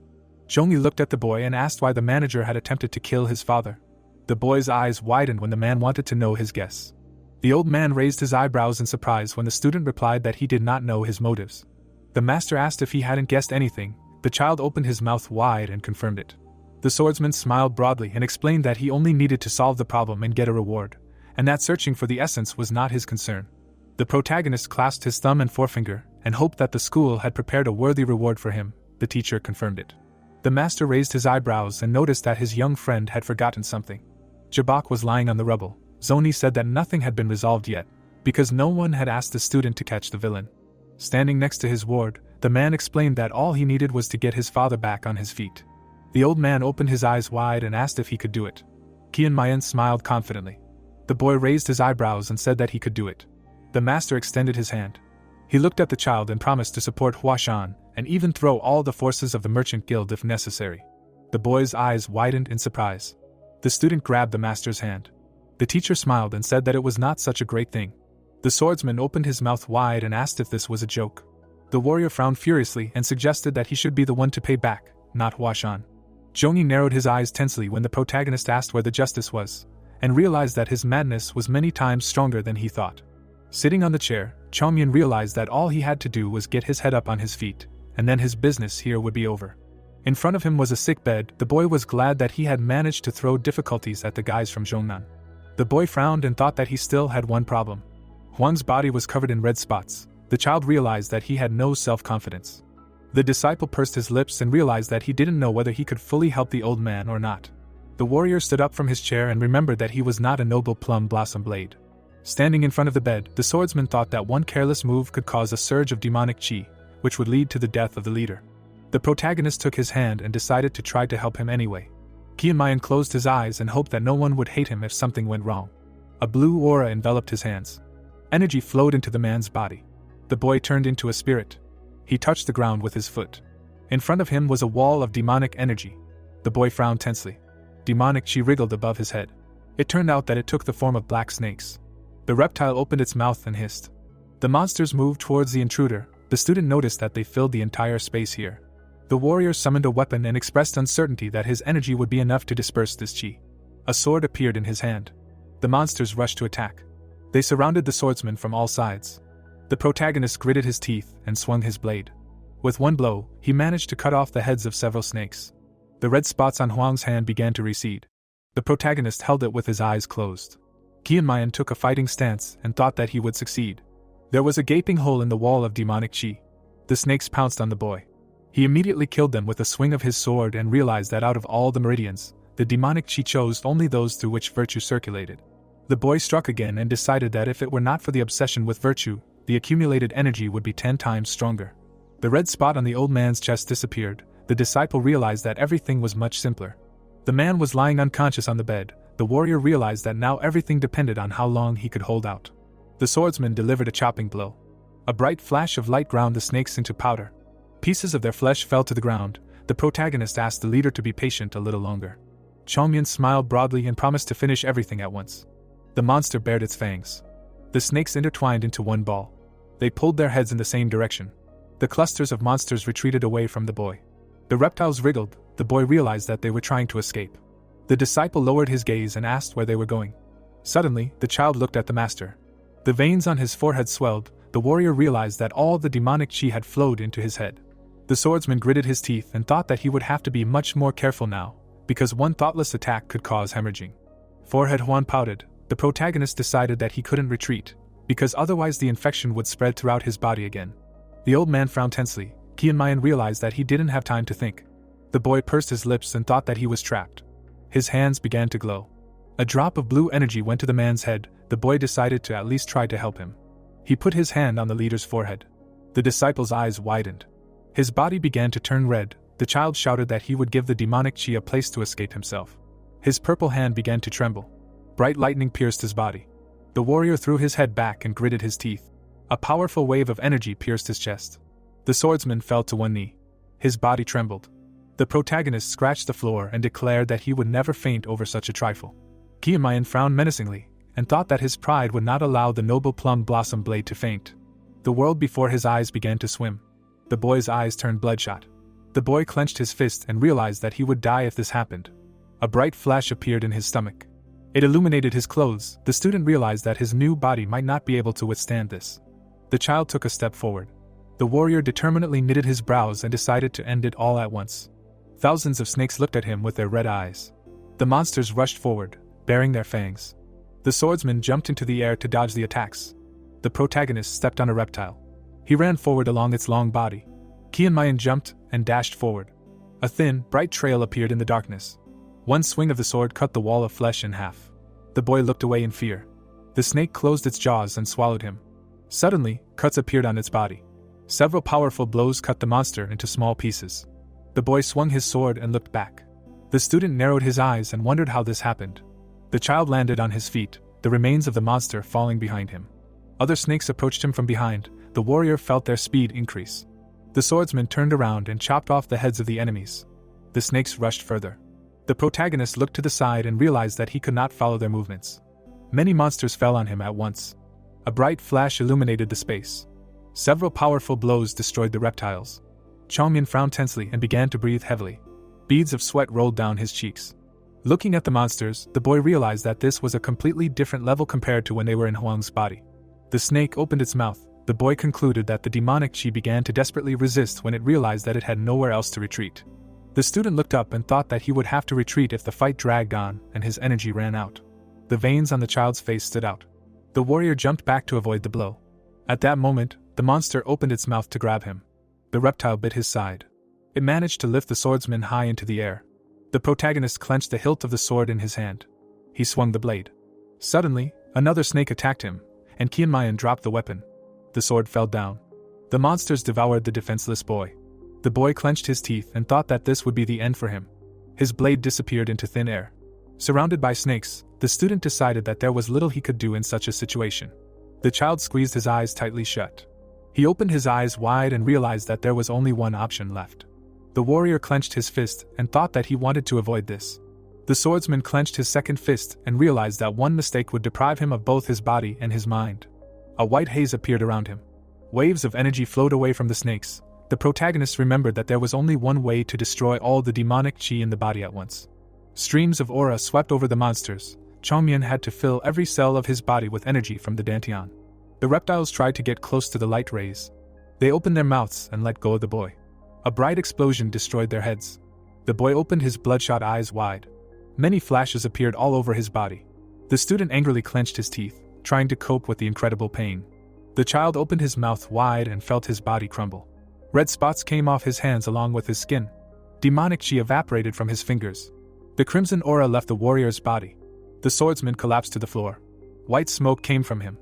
Zhongyi looked at the boy and asked why the manager had attempted to kill his father. The boy's eyes widened when the man wanted to know his guess. The old man raised his eyebrows in surprise when the student replied that he did not know his motives. The master asked if he hadn't guessed anything. The child opened his mouth wide and confirmed it. The swordsman smiled broadly and explained that he only needed to solve the problem and get a reward, and that searching for the essence was not his concern. The protagonist clasped his thumb and forefinger and hoped that the school had prepared a worthy reward for him. The teacher confirmed it. The master raised his eyebrows and noticed that his young friend had forgotten something. Jabak was lying on the rubble. Zoni said that nothing had been resolved yet, because no one had asked the student to catch the villain. Standing next to his ward, the man explained that all he needed was to get his father back on his feet. The old man opened his eyes wide and asked if he could do it. Qianmayan smiled confidently. The boy raised his eyebrows and said that he could do it. The master extended his hand. He looked at the child and promised to support Huashan and even throw all the forces of the merchant guild if necessary. The boy's eyes widened in surprise. The student grabbed the master's hand. The teacher smiled and said that it was not such a great thing. The swordsman opened his mouth wide and asked if this was a joke. The warrior frowned furiously and suggested that he should be the one to pay back, not Huashan. Zhongyi narrowed his eyes tensely when the protagonist asked where the justice was, and realized that his madness was many times stronger than he thought. Sitting on the chair, Chongmin realized that all he had to do was get his head up on his feet, and then his business here would be over. In front of him was a sick bed. The boy was glad that he had managed to throw difficulties at the guys from Zhongnan. The boy frowned and thought that he still had one problem. Huang's body was covered in red spots. The child realized that he had no self-confidence. The disciple pursed his lips and realized that he didn't know whether he could fully help the old man or not. The warrior stood up from his chair and remembered that he was not a noble plum blossom blade. Standing in front of the bed, the swordsman thought that one careless move could cause a surge of demonic chi, which would lead to the death of the leader. The protagonist took his hand and decided to try to help him anyway. Qianmayan closed his eyes and hoped that no one would hate him if something went wrong. A blue aura enveloped his hands. Energy flowed into the man's body. The boy turned into a spirit. He touched the ground with his foot. In front of him was a wall of demonic energy. The boy frowned tensely. Demonic chi wriggled above his head. It turned out that it took the form of black snakes. The reptile opened its mouth and hissed. The monsters moved towards the intruder. The student noticed that they filled the entire space here. The warrior summoned a weapon and expressed uncertainty that his energy would be enough to disperse this chi. A sword appeared in his hand. The monsters rushed to attack. They surrounded the swordsman from all sides. The protagonist gritted his teeth and swung his blade. With one blow, he managed to cut off the heads of several snakes. The red spots on Huang's hand began to recede. The protagonist held it with his eyes closed. Qianmayan took a fighting stance and thought that he would succeed. There was a gaping hole in the wall of demonic chi. The snakes pounced on the boy. He immediately killed them with a swing of his sword and realized that out of all the meridians, the demonic chi chose only those through which virtue circulated. The boy struck again and decided that if it were not for the obsession with virtue, the accumulated energy would be 10 times stronger. The red spot on the old man's chest disappeared. The disciple realized that everything was much simpler. The man was lying unconscious on the bed. The warrior realized that now everything depended on how long he could hold out. The swordsman delivered a chopping blow. A bright flash of light ground the snakes into powder. Pieces of their flesh fell to the ground. The protagonist asked the leader to be patient a little longer. Chongmyun smiled broadly and promised to finish everything at once. The monster bared its fangs. The snakes intertwined into one ball. They pulled their heads in the same direction. The clusters of monsters retreated away from the boy. The reptiles wriggled. The boy realized that they were trying to escape. The disciple lowered his gaze and asked where they were going. Suddenly, the child looked at the master. The veins on his forehead swelled. The warrior realized that all the demonic chi had flowed into his head. The swordsman gritted his teeth and thought that he would have to be much more careful now, because one thoughtless attack could cause hemorrhaging. Forehead Huan pouted. The protagonist decided that he couldn't retreat, because otherwise the infection would spread throughout his body again. The old man frowned tensely. Kianmayan realized that he didn't have time to think. The boy pursed his lips and thought that he was trapped. His hands began to glow. A drop of blue energy went to the man's head. The boy decided to at least try to help him. He put his hand on the leader's forehead. The disciple's eyes widened. His body began to turn red. The child shouted that he would give the demonic chi a place to escape himself. His purple hand began to tremble. Bright lightning pierced his body. The warrior threw his head back and gritted his teeth. A powerful wave of energy pierced his chest. The swordsman fell to one knee. His body trembled. The protagonist scratched the floor and declared that he would never faint over such a trifle. Kianmayan frowned menacingly, and thought that his pride would not allow the noble plum blossom blade to faint. The world before his eyes began to swim. The boy's eyes turned bloodshot. The boy clenched his fist and realized that he would die if this happened. A bright flash appeared in his stomach. It illuminated his clothes. The student realized that his new body might not be able to withstand this. The child took a step forward. The warrior determinedly knitted his brows and decided to end it all at once. Thousands of snakes looked at him with their red eyes. The monsters rushed forward, baring their fangs. The swordsman jumped into the air to dodge the attacks. The protagonist stepped on a reptile. He ran forward along its long body. Kianmayan jumped and dashed forward. A thin, bright trail appeared in the darkness. One swing of the sword cut the wall of flesh in half. The boy looked away in fear. The snake closed its jaws and swallowed him. Suddenly, cuts appeared on its body. Several powerful blows cut the monster into small pieces. The boy swung his sword and looked back. The student narrowed his eyes and wondered how this happened. The child landed on his feet, the remains of the monster falling behind him. Other snakes approached him from behind. The warrior felt their speed increase. The swordsman turned around and chopped off the heads of the enemies. The snakes rushed further. The protagonist looked to the side and realized that he could not follow their movements. Many monsters fell on him at once. A bright flash illuminated the space. Several powerful blows destroyed the reptiles. Chongmyun frowned tensely and began to breathe heavily. Beads of sweat rolled down his cheeks. Looking at the monsters, the boy realized that this was a completely different level compared to when they were in Huang's body. The snake opened its mouth. The boy concluded that the demonic chi began to desperately resist when it realized that it had nowhere else to retreat. The student looked up and thought that he would have to retreat if the fight dragged on and his energy ran out. The veins on the child's face stood out. The warrior jumped back to avoid the blow. At that moment, the monster opened its mouth to grab him. The reptile bit his side. It managed to lift the swordsman high into the air. The protagonist clenched the hilt of the sword in his hand. He swung the blade. Suddenly, another snake attacked him, and Kianmayan dropped the weapon. The sword fell down. The monsters devoured the defenseless boy. The boy clenched his teeth and thought that this would be the end for him. His blade disappeared into thin air. Surrounded by snakes, the student decided that there was little he could do in such a situation. The child squeezed his eyes tightly shut. He opened his eyes wide and realized that there was only one option left. The warrior clenched his fist and thought that he wanted to avoid this. The swordsman clenched his second fist and realized that one mistake would deprive him of both his body and his mind. A white haze appeared around him. Waves of energy flowed away from the snakes. The protagonist remembered that there was only one way to destroy all the demonic chi in the body at once. Streams of aura swept over the monsters. Chongmyun had to fill every cell of his body with energy from the dantian. The reptiles tried to get close to the light rays. They opened their mouths and let go of the boy. A bright explosion destroyed their heads. The boy opened his bloodshot eyes wide. Many flashes appeared all over his body. The student angrily clenched his teeth, trying to cope with the incredible pain. The child opened his mouth wide and felt his body crumble. Red spots came off his hands along with his skin. Demonic chi evaporated from his fingers. The crimson aura left the warrior's body. The swordsman collapsed to the floor. White smoke came from him.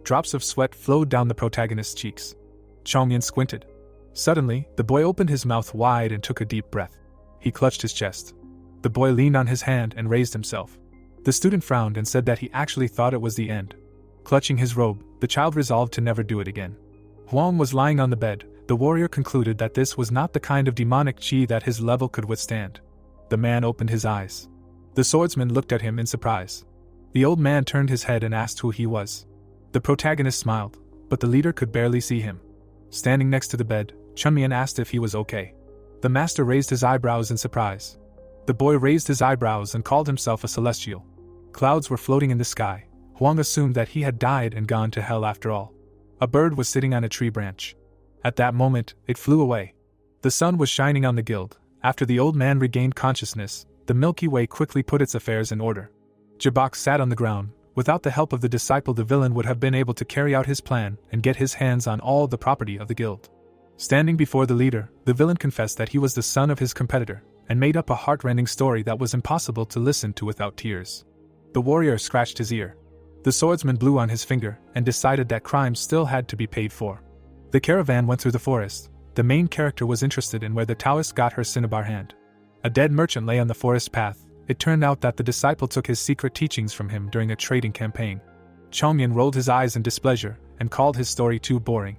Drops of sweat flowed down the protagonist's cheeks. Chongyan squinted. Suddenly, the boy opened his mouth wide and took a deep breath. He clutched his chest. The boy leaned on his hand and raised himself. The student frowned and said that he actually thought it was the end. Clutching his robe, the child resolved to never do it again. Huang was lying on the bed. The warrior concluded that this was not the kind of demonic chi that his level could withstand. The man opened his eyes. The swordsman looked at him in surprise. The old man turned his head and asked who he was. The protagonist smiled, but the leader could barely see him. Standing next to the bed, Chunmian asked if he was okay. The master raised his eyebrows in surprise. The boy raised his eyebrows and called himself a celestial. Clouds were floating in the sky. Huang assumed that he had died and gone to hell after all. A bird was sitting on a tree branch. At that moment, it flew away. The sun was shining on the guild. After the old man regained consciousness, the Milky Way quickly put its affairs in order. Jabak sat on the ground. Without the help of the disciple, the villain would have been able to carry out his plan and get his hands on all the property of the guild. Standing before the leader, the villain confessed that he was the son of his competitor, and made up a heart-rending story that was impossible to listen to without tears. The warrior scratched his ear. The swordsman blew on his finger and decided that crimes still had to be paid for. The caravan went through the forest. The main character was interested in where the Taoist got her cinnabar hand. A dead merchant lay on the forest path. It turned out that the disciple took his secret teachings from him during a trading campaign. Chongyan rolled his eyes in displeasure and called his story too boring.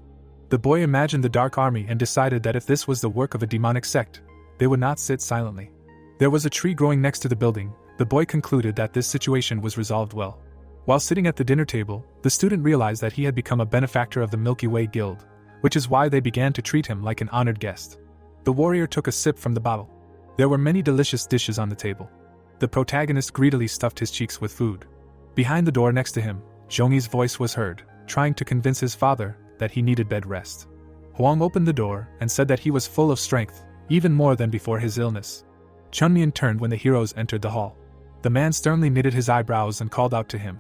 The boy imagined the Dark Army and decided that if this was the work of a demonic sect, they would not sit silently. There was a tree growing next to the building. The boy concluded that this situation was resolved well. While sitting at the dinner table, the student realized that he had become a benefactor of the Milky Way Guild, which is why they began to treat him like an honored guest. The warrior took a sip from the bottle. There were many delicious dishes on the table. The protagonist greedily stuffed his cheeks with food. Behind the door next to him, Zhongyi's voice was heard, trying to convince his father that he needed bed rest. Huang opened the door and said that he was full of strength, even more than before his illness. Chunmian turned when the heroes entered the hall. The man sternly knitted his eyebrows and called out to him.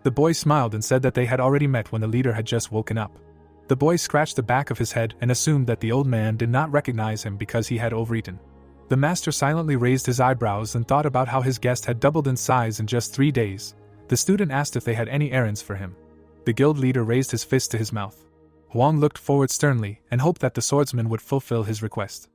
The boy smiled and said that they had already met when the leader had just woken up. The boy scratched the back of his head and assumed that the old man did not recognize him because he had overeaten. The master silently raised his eyebrows and thought about how his guest had doubled in size in just 3 days. The student asked if they had any errands for him. The guild leader raised his fist to his mouth. Huang looked forward sternly and hoped that the swordsman would fulfill his request.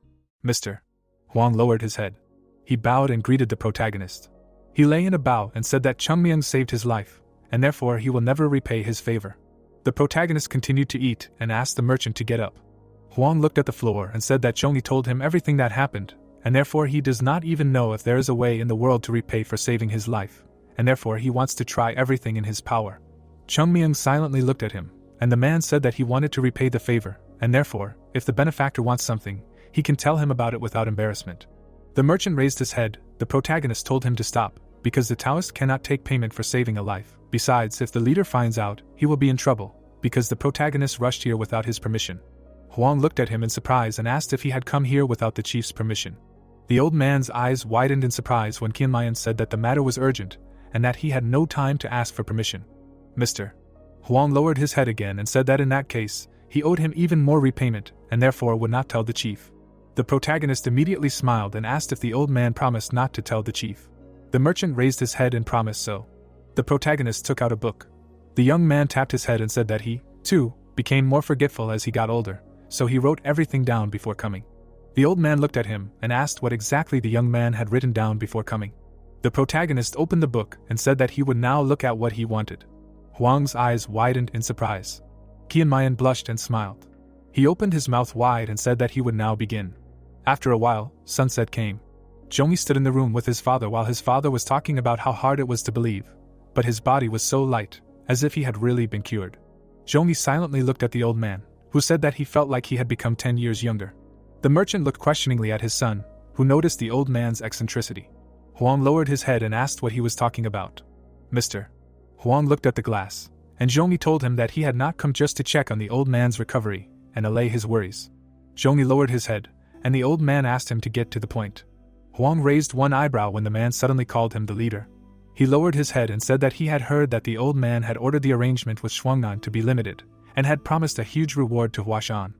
Mr. Huang lowered his head. He bowed and greeted the protagonist. He lay in a bow and said that Chungmyung saved his life, and therefore he will never repay his favor. The protagonist continued to eat and asked the merchant to get up. Huang looked at the floor and said that Zhongyi told him everything that happened, and therefore he does not even know if there is a way in the world to repay for saving his life, and therefore he wants to try everything in his power. Chungmyung silently looked at him, and the man said that he wanted to repay the favor, and therefore, if the benefactor wants something, he can tell him about it without embarrassment. The merchant raised his head. The protagonist told him to stop, because the Taoist cannot take payment for saving a life. Besides, if the leader finds out, he will be in trouble, because the protagonist rushed here without his permission. Huang looked at him in surprise and asked if he had come here without the chief's permission. The old man's eyes widened in surprise when Qianmayan said that the matter was urgent, and that he had no time to ask for permission. Mr. Huang lowered his head again and said that in that case, he owed him even more repayment, and therefore would not tell the chief. The protagonist immediately smiled and asked if the old man promised not to tell the chief. The merchant raised his head and promised so. The protagonist took out a book. The young man tapped his head and said that he, too, became more forgetful as he got older, so he wrote everything down before coming. The old man looked at him and asked what exactly the young man had written down before coming. The protagonist opened the book and said that he would now look at what he wanted. Huang's eyes widened in surprise. Qianmayan blushed and smiled. He opened his mouth wide and said that he would now begin. After a while, sunset came. Zhongyi stood in the room with his father while his father was talking about how hard it was to believe, but his body was so light, as if he had really been cured. Zhongyi silently looked at the old man, who said that he felt like he had become 10 years younger. The merchant looked questioningly at his son, who noticed the old man's eccentricity. Huang lowered his head and asked what he was talking about. Mr. Huang looked at the glass, and Zhongyi told him that he had not come just to check on the old man's recovery and allay his worries. Zhongyi lowered his head, and the old man asked him to get to the point. Huang raised one eyebrow when the man suddenly called him the leader. He lowered his head and said that he had heard that the old man had ordered the arrangement with Shuangnan to be limited, and had promised a huge reward to Huashan.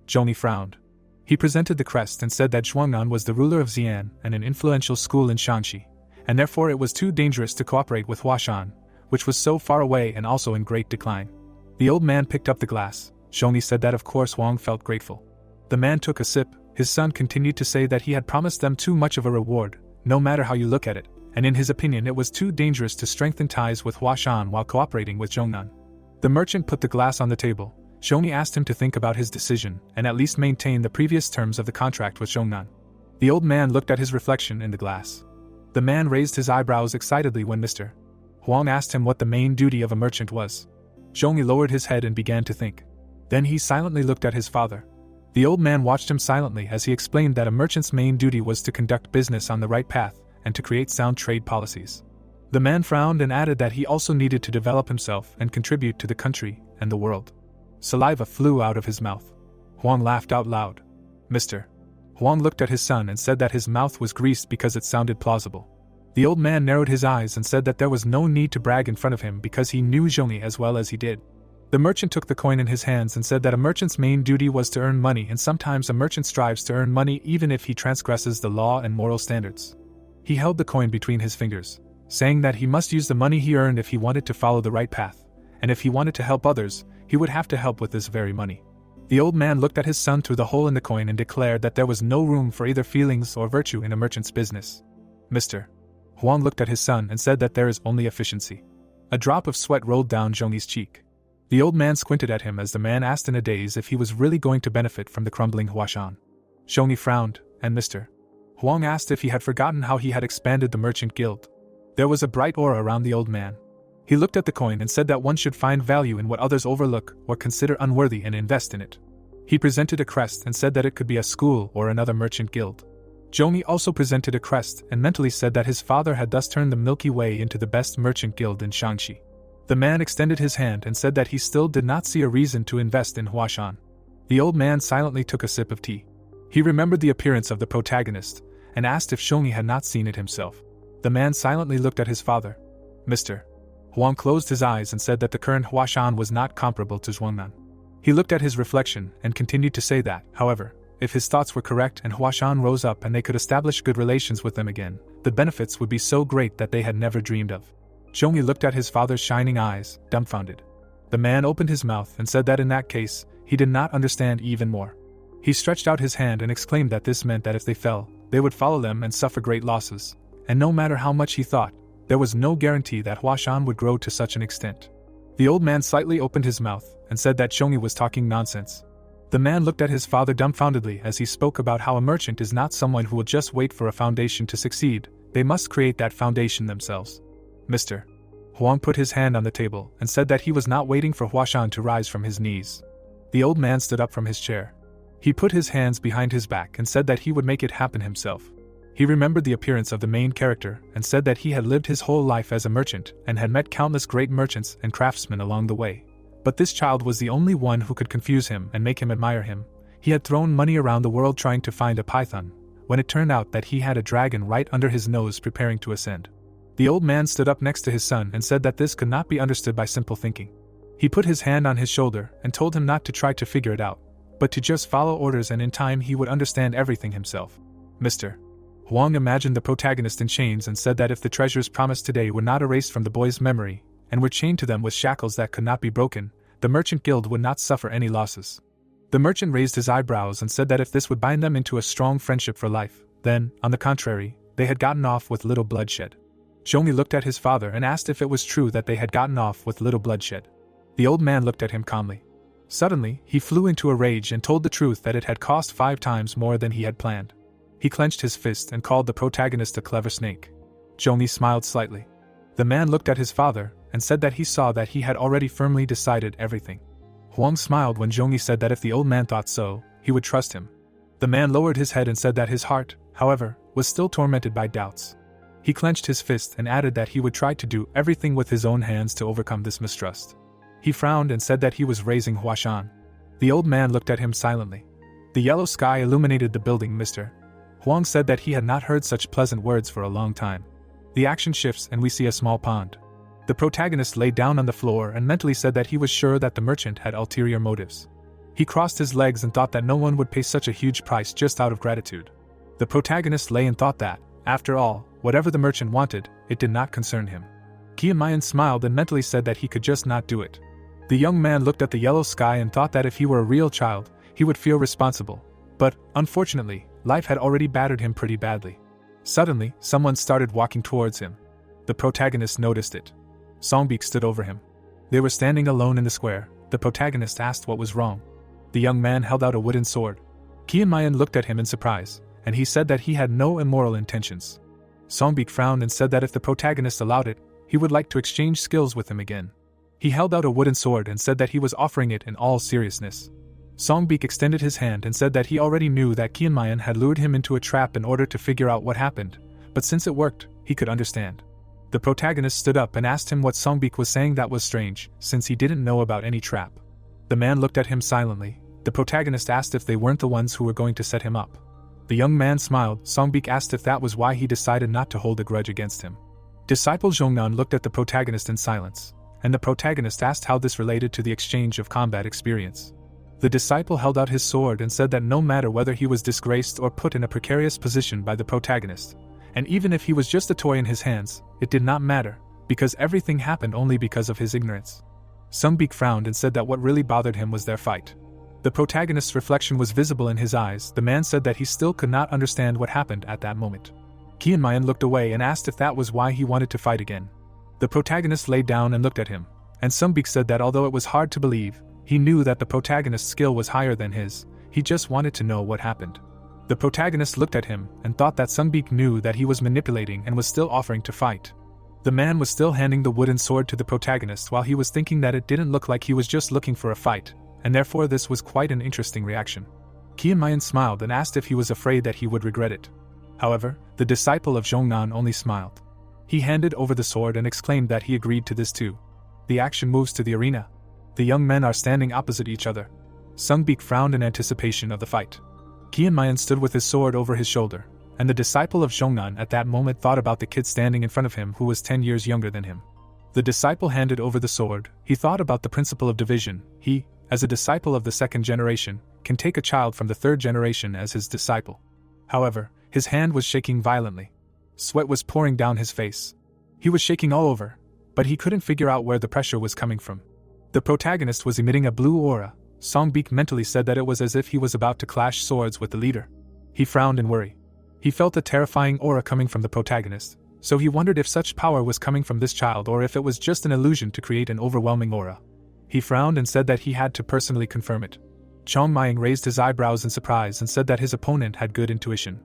Zhongyi frowned. He presented the crest and said that Shuangnan was the ruler of Xi'an and an influential school in Shanxi, and therefore it was too dangerous to cooperate with Huashan, which was so far away and also in great decline. The old man picked up the glass. Zhongli said that of course Huang felt grateful. The man took a sip. His son continued to say that he had promised them too much of a reward, no matter how you look at it, and in his opinion it was too dangerous to strengthen ties with Huashan while cooperating with Zhongnan. The merchant put the glass on the table. Zhongli asked him to think about his decision and at least maintain the previous terms of the contract with Zhongnan. The old man looked at his reflection in the glass. The man raised his eyebrows excitedly when Mr. Huang asked him what the main duty of a merchant was. Zhongli lowered his head and began to think. Then he silently looked at his father. The old man watched him silently as he explained that a merchant's main duty was to conduct business on the right path and to create sound trade policies. The man frowned and added that he also needed to develop himself and contribute to the country and the world. Saliva flew out of his mouth. Huang laughed out loud. Mr. Huang looked at his son and said that his mouth was greased because it sounded plausible. The old man narrowed his eyes and said that there was no need to brag in front of him because he knew Zhongli as well as he did. The merchant took the coin in his hands and said that a merchant's main duty was to earn money, and sometimes a merchant strives to earn money even if he transgresses the law and moral standards. He held the coin between his fingers, saying that he must use the money he earned if he wanted to follow the right path, and if he wanted to help others, he would have to help with this very money. The old man looked at his son through the hole in the coin and declared that there was no room for either feelings or virtue in a merchant's business. Mr. Huang looked at his son and said that there is only efficiency. A drop of sweat rolled down Zhongni's cheek. The old man squinted at him as the man asked in a daze if he was really going to benefit from the crumbling Huashan. Zhongni frowned, and Mr. Huang asked if he had forgotten how he had expanded the merchant guild. There was a bright aura around the old man. He looked at the coin and said that one should find value in what others overlook or consider unworthy and invest in it. He presented a crest and said that it could be a school or another merchant guild. Zhongni also presented a crest and mentally said that his father had thus turned the Milky Way into the best merchant guild in Shangxi. The man extended his hand and said that he still did not see a reason to invest in Huashan. The old man silently took a sip of tea. He remembered the appearance of the protagonist and asked if Zhongni had not seen it himself. The man silently looked at his father. Mr. Huang closed his eyes and said that the current Huashan was not comparable to Zhuangnan. He looked at his reflection and continued to say that, however, if his thoughts were correct and Huashan rose up and they could establish good relations with them again, the benefits would be so great that they had never dreamed of. Zhongli looked at his father's shining eyes, dumbfounded. The man opened his mouth and said that in that case, he did not understand even more. He stretched out his hand and exclaimed that this meant that if they fell, they would follow them and suffer great losses, and no matter how much he thought, there was no guarantee that Huashan would grow to such an extent. The old man slightly opened his mouth and said that Zhongli was talking nonsense. The man looked at his father dumbfoundedly as he spoke about how a merchant is not someone who will just wait for a foundation to succeed, they must create that foundation themselves. Mr. Huang put his hand on the table and said that he was not waiting for Huashan to rise from his knees. The old man stood up from his chair. He put his hands behind his back and said that he would make it happen himself. He remembered the appearance of the main character and said that he had lived his whole life as a merchant and had met countless great merchants and craftsmen along the way. But this child was the only one who could confuse him and make him admire him. He had thrown money around the world trying to find a python, when it turned out that he had a dragon right under his nose preparing to ascend. The old man stood up next to his son and said that this could not be understood by simple thinking. He put his hand on his shoulder and told him not to try to figure it out, but to just follow orders, and in time he would understand everything himself. Mr. Huang imagined the protagonist in chains and said that if the treasures promised today were not erased from the boy's memory, and were chained to them with shackles that could not be broken, the merchant guild would not suffer any losses. The merchant raised his eyebrows and said that if this would bind them into a strong friendship for life, then, on the contrary, they had gotten off with little bloodshed. Zhongli looked at his father and asked if it was true that they had gotten off with little bloodshed. The old man looked at him calmly. Suddenly, he flew into a rage and told the truth that it had cost 5 times more than he had planned. He clenched his fist and called the protagonist a clever snake. Zhongli smiled slightly. The man looked at his father and said that he saw that he had already firmly decided everything. Huang smiled when Zhongli said that if the old man thought so, he would trust him. The man lowered his head and said that his heart, however, was still tormented by doubts. He clenched his fist and added that he would try to do everything with his own hands to overcome this mistrust. He frowned and said that he was raising Huashan. The old man looked at him silently. The yellow sky illuminated the building. Mr. Huang said that he had not heard such pleasant words for a long time. The action shifts and we see a small pond. The protagonist lay down on the floor and mentally said that he was sure that the merchant had ulterior motives. He crossed his legs and thought that no one would pay such a huge price just out of gratitude. The protagonist lay and thought that, after all, Whatever the merchant wanted, it did not concern him. Kiamayan smiled and mentally said that he could just not do it. The young man looked at the yellow sky and thought that if he were a real child, he would feel responsible. But, unfortunately, life had already battered him pretty badly. Suddenly, someone started walking towards him. The protagonist noticed it. Songbik stood over him. They were standing alone in the square. The protagonist asked what was wrong. The young man held out a wooden sword. Kiamayan looked at him in surprise, and he said that he had no immoral intentions. Songbik frowned and said that if the protagonist allowed it, he would like to exchange skills with him again. He held out a wooden sword and said that he was offering it in all seriousness. Songbik extended his hand and said that he already knew that Kiamayan had lured him into a trap in order to figure out what happened, but since it worked, he could understand. The protagonist stood up and asked him what Songbik was saying that was strange, since he didn't know about any trap. The man looked at him silently. The protagonist asked if they weren't the ones who were going to set him up. The young man smiled. Songbik asked if that was why he decided not to hold a grudge against him. Disciple Zhongnan looked at the protagonist in silence, and the protagonist asked how this related to the exchange of combat experience. The disciple held out his sword and said that no matter whether he was disgraced or put in a precarious position by the protagonist, and even if he was just a toy in his hands, it did not matter, because everything happened only because of his ignorance. Songbik frowned and said that what really bothered him was their fight. The protagonist's reflection was visible in his eyes. The man said that he still could not understand what happened at that moment. Kiamayan looked away and asked if that was why he wanted to fight again. The protagonist lay down and looked at him, and Songbik said that although it was hard to believe, he knew that the protagonist's skill was higher than his. He just wanted to know what happened. The protagonist looked at him and thought that Songbik knew that he was manipulating and was still offering to fight. The man was still handing the wooden sword to the protagonist while he was thinking that it didn't look like he was just looking for a fight, and therefore this was quite an interesting reaction. Kiamayan smiled and asked if he was afraid that he would regret it. However, the disciple of Zhongnan only smiled. He handed over the sword and exclaimed that he agreed to this too. The action moves to the arena. The young men are standing opposite each other. Songbik frowned in anticipation of the fight. Kiamayan stood with his sword over his shoulder, and the disciple of Zhongnan at that moment thought about the kid standing in front of him who was 10 years younger than him. The disciple handed over the sword. He thought about the principle of division. He, as a disciple of the second generation, can take a child from the third generation as his disciple. However, his hand was shaking violently. Sweat was pouring down his face. He was shaking all over, but he couldn't figure out where the pressure was coming from. The protagonist was emitting a blue aura. Songbik mentally said that it was as if he was about to clash swords with the leader. He frowned in worry. He felt a terrifying aura coming from the protagonist, so he wondered if such power was coming from this child or if it was just an illusion to create an overwhelming aura. He frowned and said that he had to personally confirm it. Chongmying raised his eyebrows in surprise and said that his opponent had good intuition.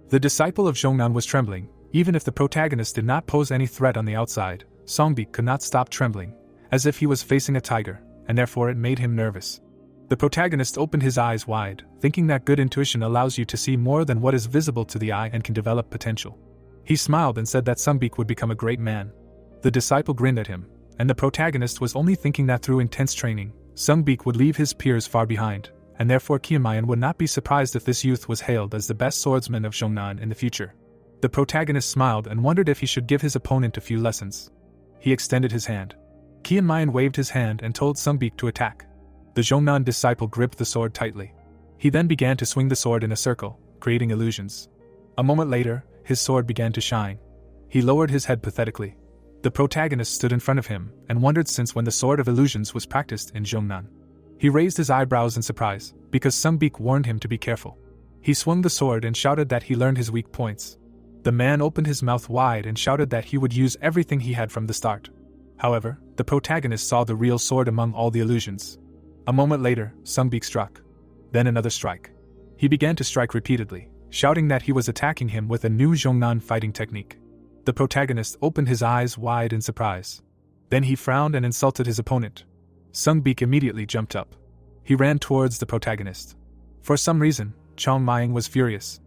The disciple of Zhongnan was trembling. Even if the protagonist did not pose any threat on the outside, Songbik could not stop trembling, as if he was facing a tiger, and therefore it made him nervous. The protagonist opened his eyes wide, thinking that good intuition allows you to see more than what is visible to the eye and can develop potential. He smiled and said that Songbik would become a great man. The disciple grinned at him, and the protagonist was only thinking that through intense training, Songbik would leave his peers far behind, and therefore Kiamayan would not be surprised if this youth was hailed as the best swordsman of Zhongnan in the future. The protagonist smiled and wondered if he should give his opponent a few lessons. He extended his hand. Kiamayan waved his hand and told Songbik to attack. The Zhongnan disciple gripped the sword tightly. He then began to swing the sword in a circle, creating illusions. A moment later, his sword began to shine. He lowered his head pathetically. The protagonist stood in front of him and wondered since when the sword of illusions was practiced in Zhongnan. He raised his eyebrows in surprise, because Songbik warned him to be careful. He swung the sword and shouted that he learned his weak points. The man opened his mouth wide and shouted that he would use everything he had from the start. However, the protagonist saw the real sword among all the illusions. A moment later, Songbik struck. Then another strike. He began to strike repeatedly, shouting that he was attacking him with a new Zhongnan fighting technique. The protagonist opened his eyes wide in surprise. Then he frowned and insulted his opponent. Songbik immediately jumped up. He ran towards the protagonist. For some reason, Chongmying was furious.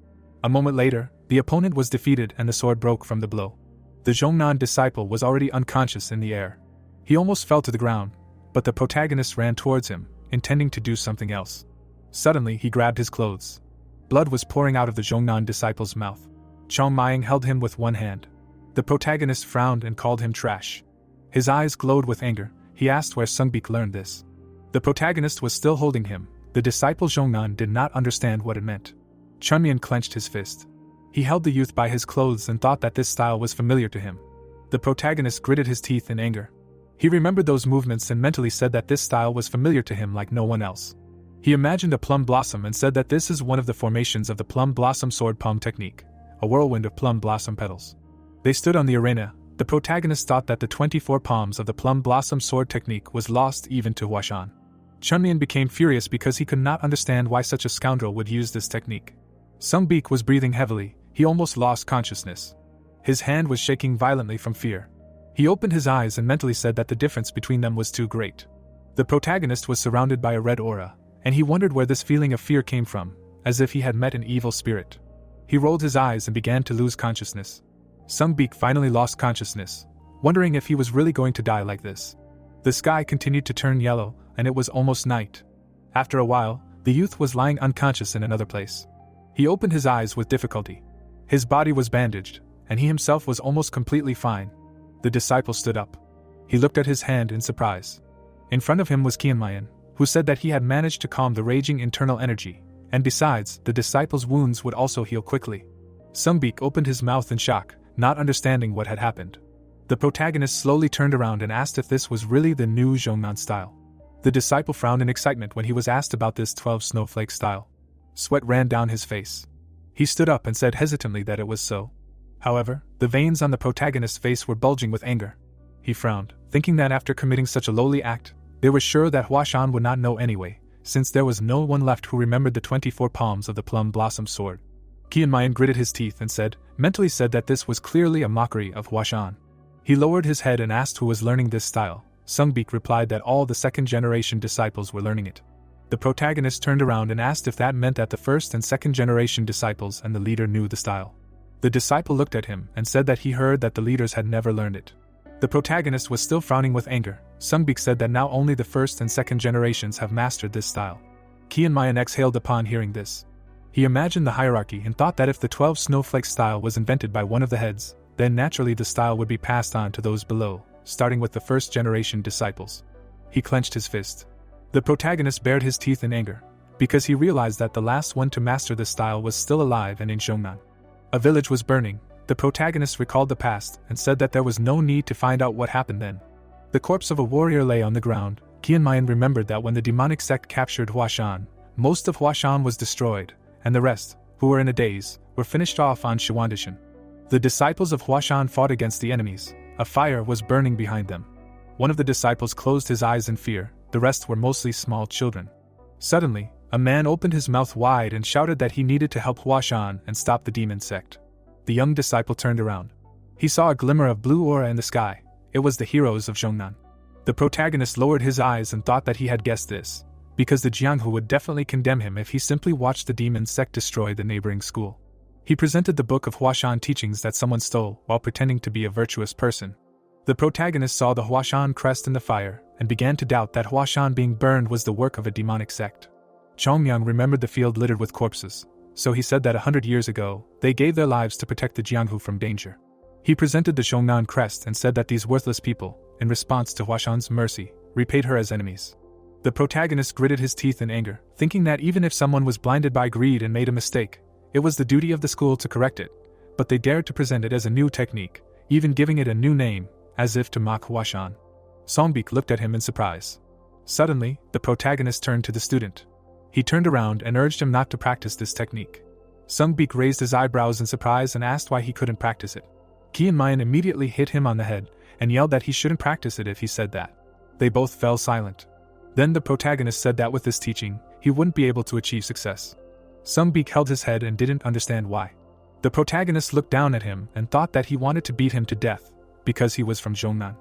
A moment later, the opponent was defeated and the sword broke from the blow. The Zhongnan disciple was already unconscious in the air. He almost fell to the ground, but the protagonist ran towards him, intending to do something else. Suddenly, he grabbed his clothes. Blood was pouring out of the Zhongnan disciple's mouth. Chongmying held him with one hand. The protagonist frowned and called him trash. His eyes glowed with anger. He asked where Songbik learned this. The protagonist was still holding him. The disciple Zhongnan did not understand what it meant. Chunmian clenched his fist. He held the youth by his clothes and thought that this style was familiar to him. The protagonist gritted his teeth in anger. He remembered those movements and mentally said that this style was familiar to him like no one else. He imagined a plum blossom and said that this is one of the formations of the plum blossom sword palm technique, a whirlwind of plum blossom petals. They stood on the arena. The protagonist thought that the 24 palms of the plum blossom sword technique was lost even to Huashan. Chunmian became furious because he could not understand why such a scoundrel would use this technique. Sungbeek was breathing heavily. He almost lost consciousness. His hand was shaking violently from fear. He opened his eyes and mentally said that the difference between them was too great. The protagonist was surrounded by a red aura, and he wondered where this feeling of fear came from, as if he had met an evil spirit. He rolled his eyes and began to lose consciousness. Sungbeek finally lost consciousness, wondering if he was really going to die like this. The sky continued to turn yellow, and it was almost night. After a while, the youth was lying unconscious in another place. He opened his eyes with difficulty. His body was bandaged, and he himself was almost completely fine. The disciple stood up. He looked at his hand in surprise. In front of him was Qianmayan, who said that he had managed to calm the raging internal energy, and besides, the disciple's wounds would also heal quickly. Sungbeek opened his mouth in shock, not understanding what had happened. The protagonist slowly turned around and asked if this was really the new Zhongnan style. The disciple frowned in excitement when he was asked about this 12 snowflake style. Sweat ran down his face. He stood up and said hesitantly that it was so. However, the veins on the protagonist's face were bulging with anger. He frowned, thinking that after committing such a lowly act, they were sure that Huashan would not know anyway, since there was no one left who remembered the 24 palms of the plum blossom sword. Qianmayan gritted his teeth and mentally said that this was clearly a mockery of Huashan. He lowered his head and asked who was learning this style. Sungbeek replied that all the second-generation disciples were learning it. The protagonist turned around and asked if that meant that the first and second-generation disciples and the leader knew the style. The disciple looked at him and said that he heard that the leaders had never learned it. The protagonist was still frowning with anger. Sungbeek said that now only the first and second generations have mastered this style. Qianmayan exhaled upon hearing this. He imagined the hierarchy and thought that if the 12 snowflake style was invented by one of the heads, then naturally the style would be passed on to those below, starting with the first generation disciples. He clenched his fist. The protagonist bared his teeth in anger, because he realized that the last one to master this style was still alive and in Zhongnan. A village was burning. The protagonist recalled the past and said that there was no need to find out what happened then. The corpse of a warrior lay on the ground. Qianmayan remembered that when the demonic sect captured Huashan, most of Huashan was destroyed, and the rest, who were in a daze, were finished off on Showdown. The disciples of Huashan fought against the enemies. A fire was burning behind them. One of the disciples closed his eyes in fear. The rest were mostly small children. Suddenly, a man opened his mouth wide and shouted that he needed to help Huashan and stop the demon sect. The young disciple turned around. He saw a glimmer of blue aura in the sky. It was the heroes of Zhongnan. The protagonist lowered his eyes and thought that he had guessed this, because the Jianghu would definitely condemn him if he simply watched the demon sect destroy the neighboring school. He presented the book of Huashan teachings that someone stole while pretending to be a virtuous person. The protagonist saw the Huashan crest in the fire and began to doubt that Huashan being burned was the work of a demonic sect. Chongmyang remembered the field littered with corpses, so he said that 100 years ago, they gave their lives to protect the Jianghu from danger. He presented the Zhongnan crest and said that these worthless people, in response to Huashan's mercy, repaid her as enemies. The protagonist gritted his teeth in anger, thinking that even if someone was blinded by greed and made a mistake, it was the duty of the school to correct it, but they dared to present it as a new technique, even giving it a new name, as if to mock Huashan. Songbeek looked at him in surprise. Suddenly, the protagonist turned to the student. He turned around and urged him not to practice this technique. Sungbeek raised his eyebrows in surprise and asked why he couldn't practice it. Qianmayan immediately hit him on the head and yelled that he shouldn't practice it if he said that. They both fell silent. Then the protagonist said that with this teaching, he wouldn't be able to achieve success. Sungbeek held his head and didn't understand why. The protagonist looked down at him and thought that he wanted to beat him to death, because he was from Zhongnan.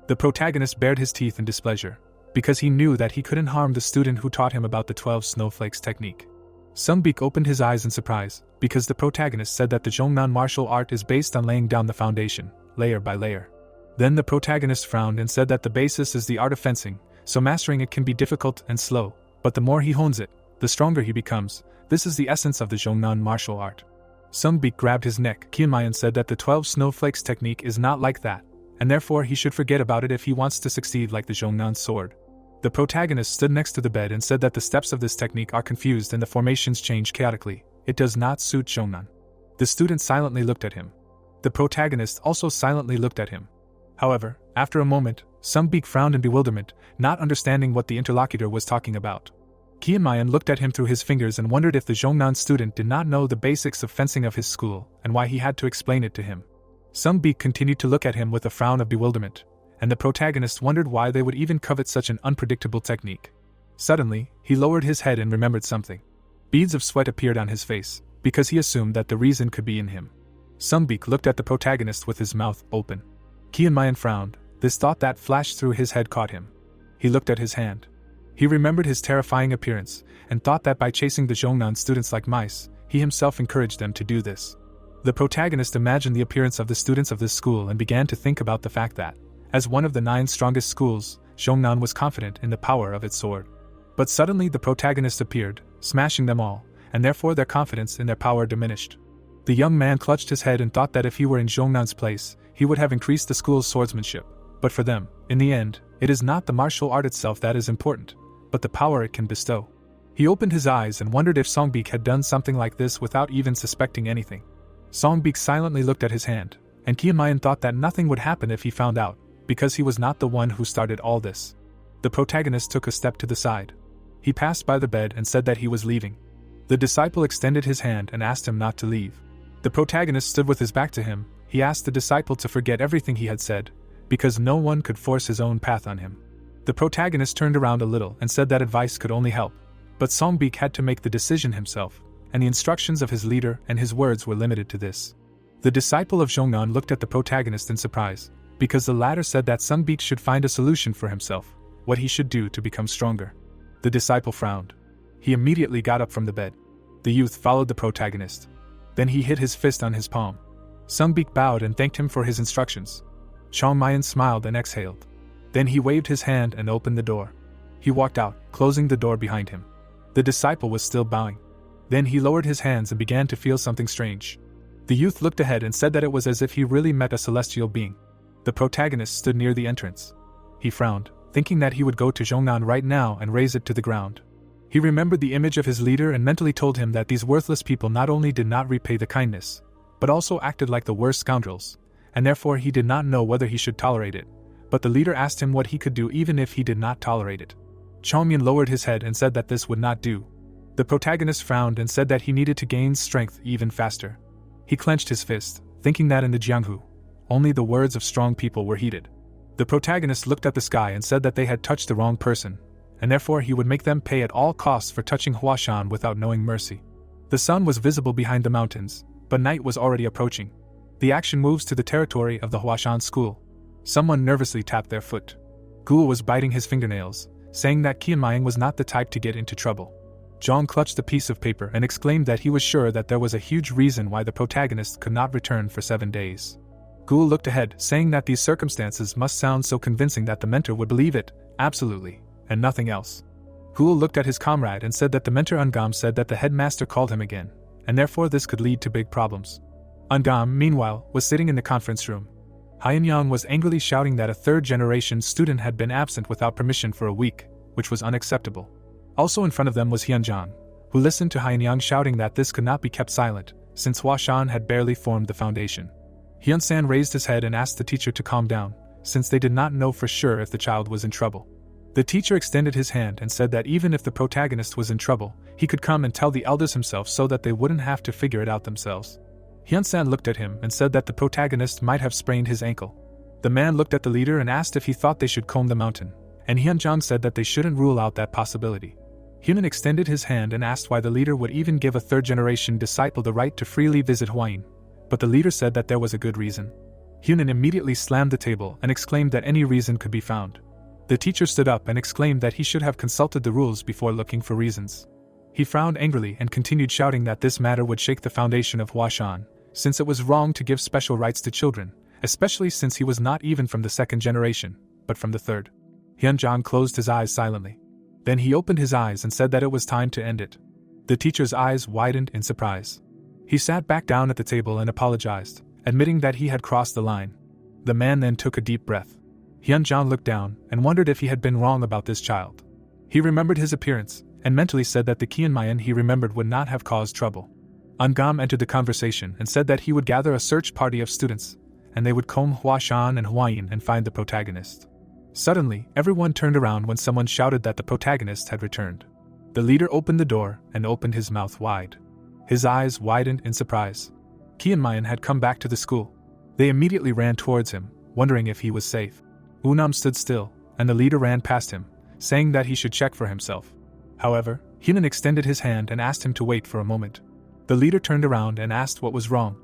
The protagonist bared his teeth in displeasure, because he knew that he couldn't harm the student who taught him about the 12 snowflakes technique. Sungbeek opened his eyes in surprise, because the protagonist said that the Zhongnan martial art is based on laying down the foundation, layer by layer. Then the protagonist frowned and said that the basis is the art of fencing, so mastering it can be difficult and slow, but the more he hones it, the stronger he becomes. This is the essence of the Zhongnan martial art. Sungbeek grabbed his neck. Qianmayan said that the 12 snowflakes technique is not like that, and therefore he should forget about it if he wants to succeed like the Zhongnan sword. The protagonist stood next to the bed and said that the steps of this technique are confused and the formations change chaotically. It does not suit Zhongnan. The student silently looked at him. The protagonist also silently looked at him. However, after a moment, Sungbeek frowned in bewilderment, not understanding what the interlocutor was talking about. Kianmayan looked at him through his fingers and wondered if the Zhongnan student did not know the basics of fencing of his school and why he had to explain it to him. Sungbeek continued to look at him with a frown of bewilderment, and the protagonist wondered why they would even covet such an unpredictable technique. Suddenly, he lowered his head and remembered something. Beads of sweat appeared on his face, because he assumed that the reason could be in him. Sungbeek looked at the protagonist with his mouth open. Kianmayan frowned. This thought that flashed through his head caught him. He looked at his hand. He remembered his terrifying appearance, and thought that by chasing the Zhongnan students like mice, he himself encouraged them to do this. The protagonist imagined the appearance of the students of this school and began to think about the fact that, as one of the 9 strongest schools, Zhongnan was confident in the power of its sword. But suddenly the protagonist appeared, smashing them all, and therefore their confidence in their power diminished. The young man clutched his head and thought that if he were in Zhongnan's place, he would have increased the school's swordsmanship. But for them, in the end, it is not the martial art itself that is important, but the power it can bestow. He opened his eyes and wondered if Songbeek had done something like this without even suspecting anything. Songbeek silently looked at his hand, and Kianmayan thought that nothing would happen if he found out, because he was not the one who started all this. The protagonist took a step to the side. He passed by the bed and said that he was leaving. The disciple extended his hand and asked him not to leave. The protagonist stood with his back to him. He asked the disciple to forget everything he had said, because no one could force his own path on him. The protagonist turned around a little and said that advice could only help, but Songbeek had to make the decision himself, and the instructions of his leader and his words were limited to this. The disciple of Zhongnan looked at the protagonist in surprise, because the latter said that Songbeek should find a solution for himself, what he should do to become stronger. The disciple frowned. He immediately got up from the bed. The youth followed the protagonist. Then he hit his fist on his palm. Songbeek bowed and thanked him for his instructions. Chongmayan smiled and exhaled. Then he waved his hand and opened the door. He walked out, closing the door behind him. The disciple was still bowing. Then he lowered his hands and began to feel something strange. The youth looked ahead and said that it was as if he really met a celestial being. The protagonist stood near the entrance. He frowned, thinking that he would go to Zhongnan right now and raze it to the ground. He remembered the image of his leader and mentally told him that these worthless people not only did not repay the kindness, but also acted like the worst scoundrels, and therefore he did not know whether he should tolerate it. But the leader asked him what he could do even if he did not tolerate it. Chongmyan lowered his head and said that this would not do. The protagonist frowned and said that he needed to gain strength even faster. He clenched his fist, thinking that in the Jianghu, only the words of strong people were heeded. The protagonist looked at the sky and said that they had touched the wrong person, and therefore he would make them pay at all costs for touching Huashan without knowing mercy. The sun was visible behind the mountains, but night was already approaching. The action moves to the territory of the Huashan school. Someone nervously tapped their foot. Gul was biting his fingernails, saying that Kianmayan was not the type to get into trouble. Zhang clutched a piece of paper and exclaimed that he was sure that there was a huge reason why the protagonist could not return for 7 days. Gul looked ahead, saying that these circumstances must sound so convincing that the mentor would believe it, absolutely, and nothing else. Gul looked at his comrade and said that the mentor Ungam said that the headmaster called him again, and therefore this could lead to big problems. Ungam, meanwhile, was sitting in the conference room. Hainyang was angrily shouting that a third-generation student had been absent without permission for a week, which was unacceptable. Also in front of them was Hyunjan, who listened to Hainyang shouting that this could not be kept silent, since Huashan had barely formed the foundation. Hyunsan raised his head and asked the teacher to calm down, since they did not know for sure if the child was in trouble. The teacher extended his hand and said that even if the protagonist was in trouble, he could come and tell the elders himself so that they wouldn't have to figure it out themselves. Hyunsan looked at him and said that the protagonist might have sprained his ankle. The man looked at the leader and asked if he thought they should comb the mountain, and Hyunjang said that they shouldn't rule out that possibility. Hyunin extended his hand and asked why the leader would even give a third-generation disciple the right to freely visit Huayin, but the leader said that there was a good reason. Hyunin immediately slammed the table and exclaimed that any reason could be found. The teacher stood up and exclaimed that he should have consulted the rules before looking for reasons. He frowned angrily and continued shouting that this matter would shake the foundation of Huashan, since it was wrong to give special rights to children, especially since he was not even from the 2nd generation, but from the 3rd. Hyunjang closed his eyes silently. Then he opened his eyes and said that it was time to end it. The teacher's eyes widened in surprise. He sat back down at the table and apologized, admitting that he had crossed the line. The man then took a deep breath. Hyunjang looked down and wondered if he had been wrong about this child. He remembered his appearance, and mentally said that the Kianmayan he remembered would not have caused trouble. Ungam entered the conversation and said that he would gather a search party of students, and they would comb Huashan and Huayin and find the protagonist. Suddenly, everyone turned around when someone shouted that the protagonist had returned. The leader opened the door and opened his mouth wide. His eyes widened in surprise. Kianmayan had come back to the school. They immediately ran towards him, wondering if he was safe. Unam stood still, and the leader ran past him, saying that he should check for himself. However, Hyunin extended his hand and asked him to wait for a moment. The leader turned around and asked what was wrong.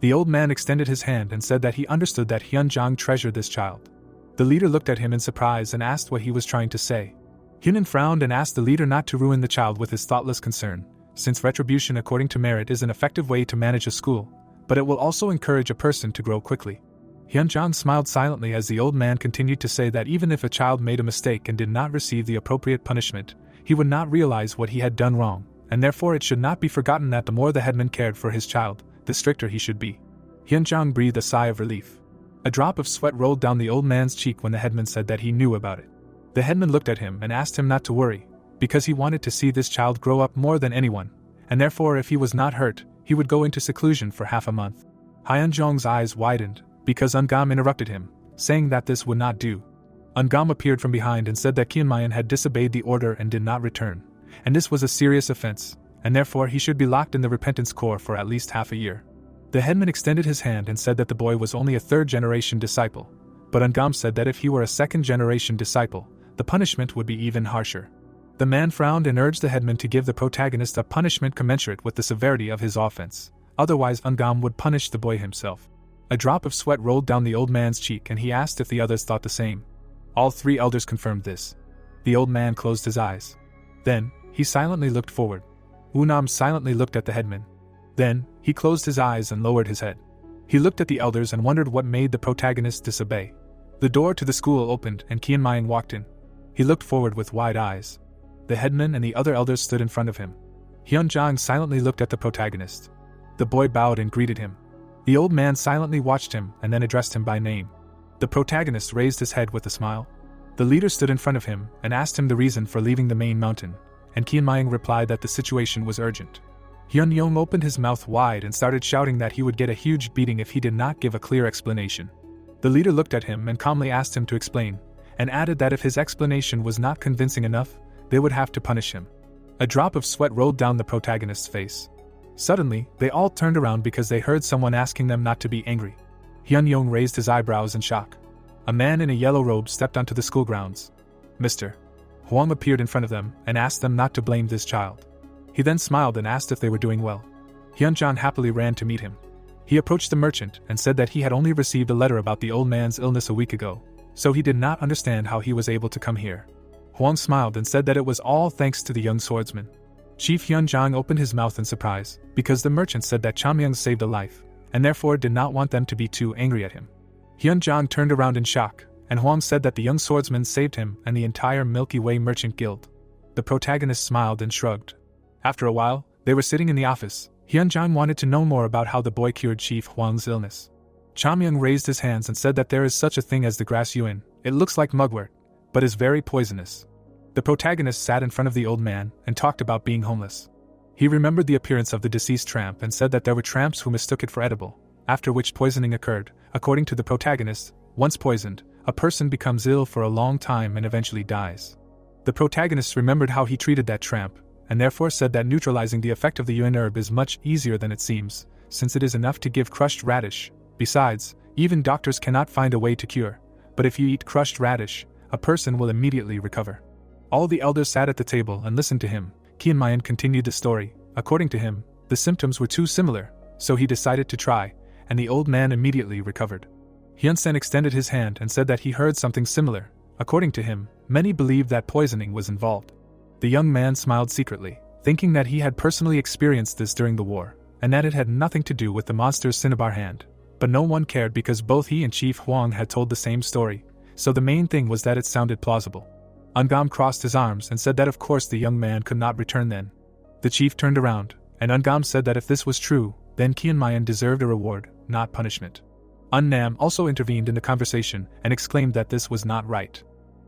The old man extended his hand and said that he understood that Hyunjang treasured this child. The leader looked at him in surprise and asked what he was trying to say. Hyunin frowned and asked the leader not to ruin the child with his thoughtless concern, since retribution according to merit is an effective way to manage a school, but it will also encourage a person to grow quickly. Hyunjang smiled silently as the old man continued to say that even if a child made a mistake and did not receive the appropriate punishment, he would not realize what he had done wrong, and therefore it should not be forgotten that the more the headman cared for his child, the stricter he should be. Hyunjang breathed a sigh of relief. A drop of sweat rolled down the old man's cheek when the headman said that he knew about it. The headman looked at him and asked him not to worry, because he wanted to see this child grow up more than anyone, and therefore if he was not hurt, he would go into seclusion for half a month. Hyunjang's eyes widened, because Ungam interrupted him, saying that this would not do. Ungam appeared from behind and said that Kianmayan had disobeyed the order and did not return, and this was a serious offense, and therefore he should be locked in the Repentance Corps for at least half a year. The headman extended his hand and said that the boy was only a third-generation disciple, but Ungam said that if he were a second-generation disciple, the punishment would be even harsher. The man frowned and urged the headman to give the protagonist a punishment commensurate with the severity of his offense, otherwise Ungam would punish the boy himself. A drop of sweat rolled down the old man's cheek and he asked if the others thought the same. All three elders confirmed this. The old man closed his eyes. Then, he silently looked forward. Unam silently looked at the headman. Then, he closed his eyes and lowered his head. He looked at the elders and wondered what made the protagonist disobey. The door to the school opened and Kianmayan walked in. He looked forward with wide eyes. The headman and the other elders stood in front of him. Hyunjang silently looked at the protagonist. The boy bowed and greeted him. The old man silently watched him and then addressed him by name. The protagonist raised his head with a smile. The leader stood in front of him and asked him the reason for leaving the main mountain, and Kianmayan replied that the situation was urgent. Hyunyong opened his mouth wide and started shouting that he would get a huge beating if he did not give a clear explanation. The leader looked at him and calmly asked him to explain, and added that if his explanation was not convincing enough, they would have to punish him. A drop of sweat rolled down the protagonist's face. Suddenly, they all turned around because they heard someone asking them not to be angry. Hyunyong raised his eyebrows in shock. A man in a yellow robe stepped onto the school grounds. Mr. Huang appeared in front of them and asked them not to blame this child. He then smiled and asked if they were doing well. Hyunjang happily ran to meet him. He approached the merchant and said that he had only received a letter about the old man's illness a week ago, so he did not understand how he was able to come here. Huang smiled and said that it was all thanks to the young swordsman. Chief Hyunjang opened his mouth in surprise, because the merchant said that Chamyang saved a life, and therefore did not want them to be too angry at him. Hyunjang turned around in shock, and Huang said that the young swordsman saved him and the entire Milky Way Merchant Guild. The protagonist smiled and shrugged. After a while, they were sitting in the office. Hyunjang wanted to know more about how the boy cured Chief Huang's illness. Chamyang raised his hands and said that there is such a thing as the grass yuan. It looks like mugwort, but is very poisonous. The protagonist sat in front of the old man and talked about being homeless. He remembered the appearance of the deceased tramp and said that there were tramps who mistook it for edible, after which poisoning occurred. According to the protagonist, once poisoned, a person becomes ill for a long time and eventually dies. The protagonist remembered how he treated that tramp, and therefore said that neutralizing the effect of the yuan herb is much easier than it seems, since it is enough to give crushed radish. Besides, even doctors cannot find a way to cure, but if you eat crushed radish, a person will immediately recover. All the elders sat at the table and listened to him. Kianmayan continued the story. According to him, the symptoms were too similar, so he decided to try, and the old man immediately recovered. Hyunsen extended his hand and said that he heard something similar. According to him, many believed that poisoning was involved. The young man smiled secretly, thinking that he had personally experienced this during the war, and that it had nothing to do with the monster's cinnabar hand. But no one cared because both he and Chief Huang had told the same story, so the main thing was that it sounded plausible. Ungam crossed his arms and said that of course the young man could not return then. The chief turned around, and Ungam said that if this was true, then Kianmayan deserved a reward, not punishment. Unnam also intervened in the conversation and exclaimed that this was not right.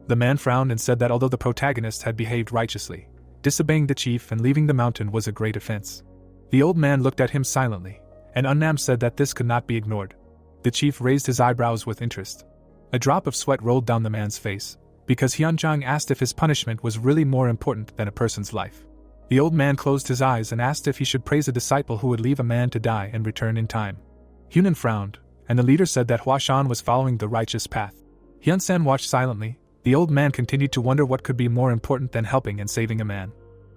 The man frowned and said that although the protagonist had behaved righteously, disobeying the chief and leaving the mountain was a great offense. The old man looked at him silently, and Unnam said that this could not be ignored. The chief raised his eyebrows with interest. A drop of sweat rolled down the man's face, because Hyunjang asked if his punishment was really more important than a person's life. The old man closed his eyes and asked if he should praise a disciple who would leave a man to die and return in time. Hyunan frowned, and the leader said that Huashan was following the righteous path. Hyunsan watched silently. The old man continued to wonder what could be more important than helping and saving a man.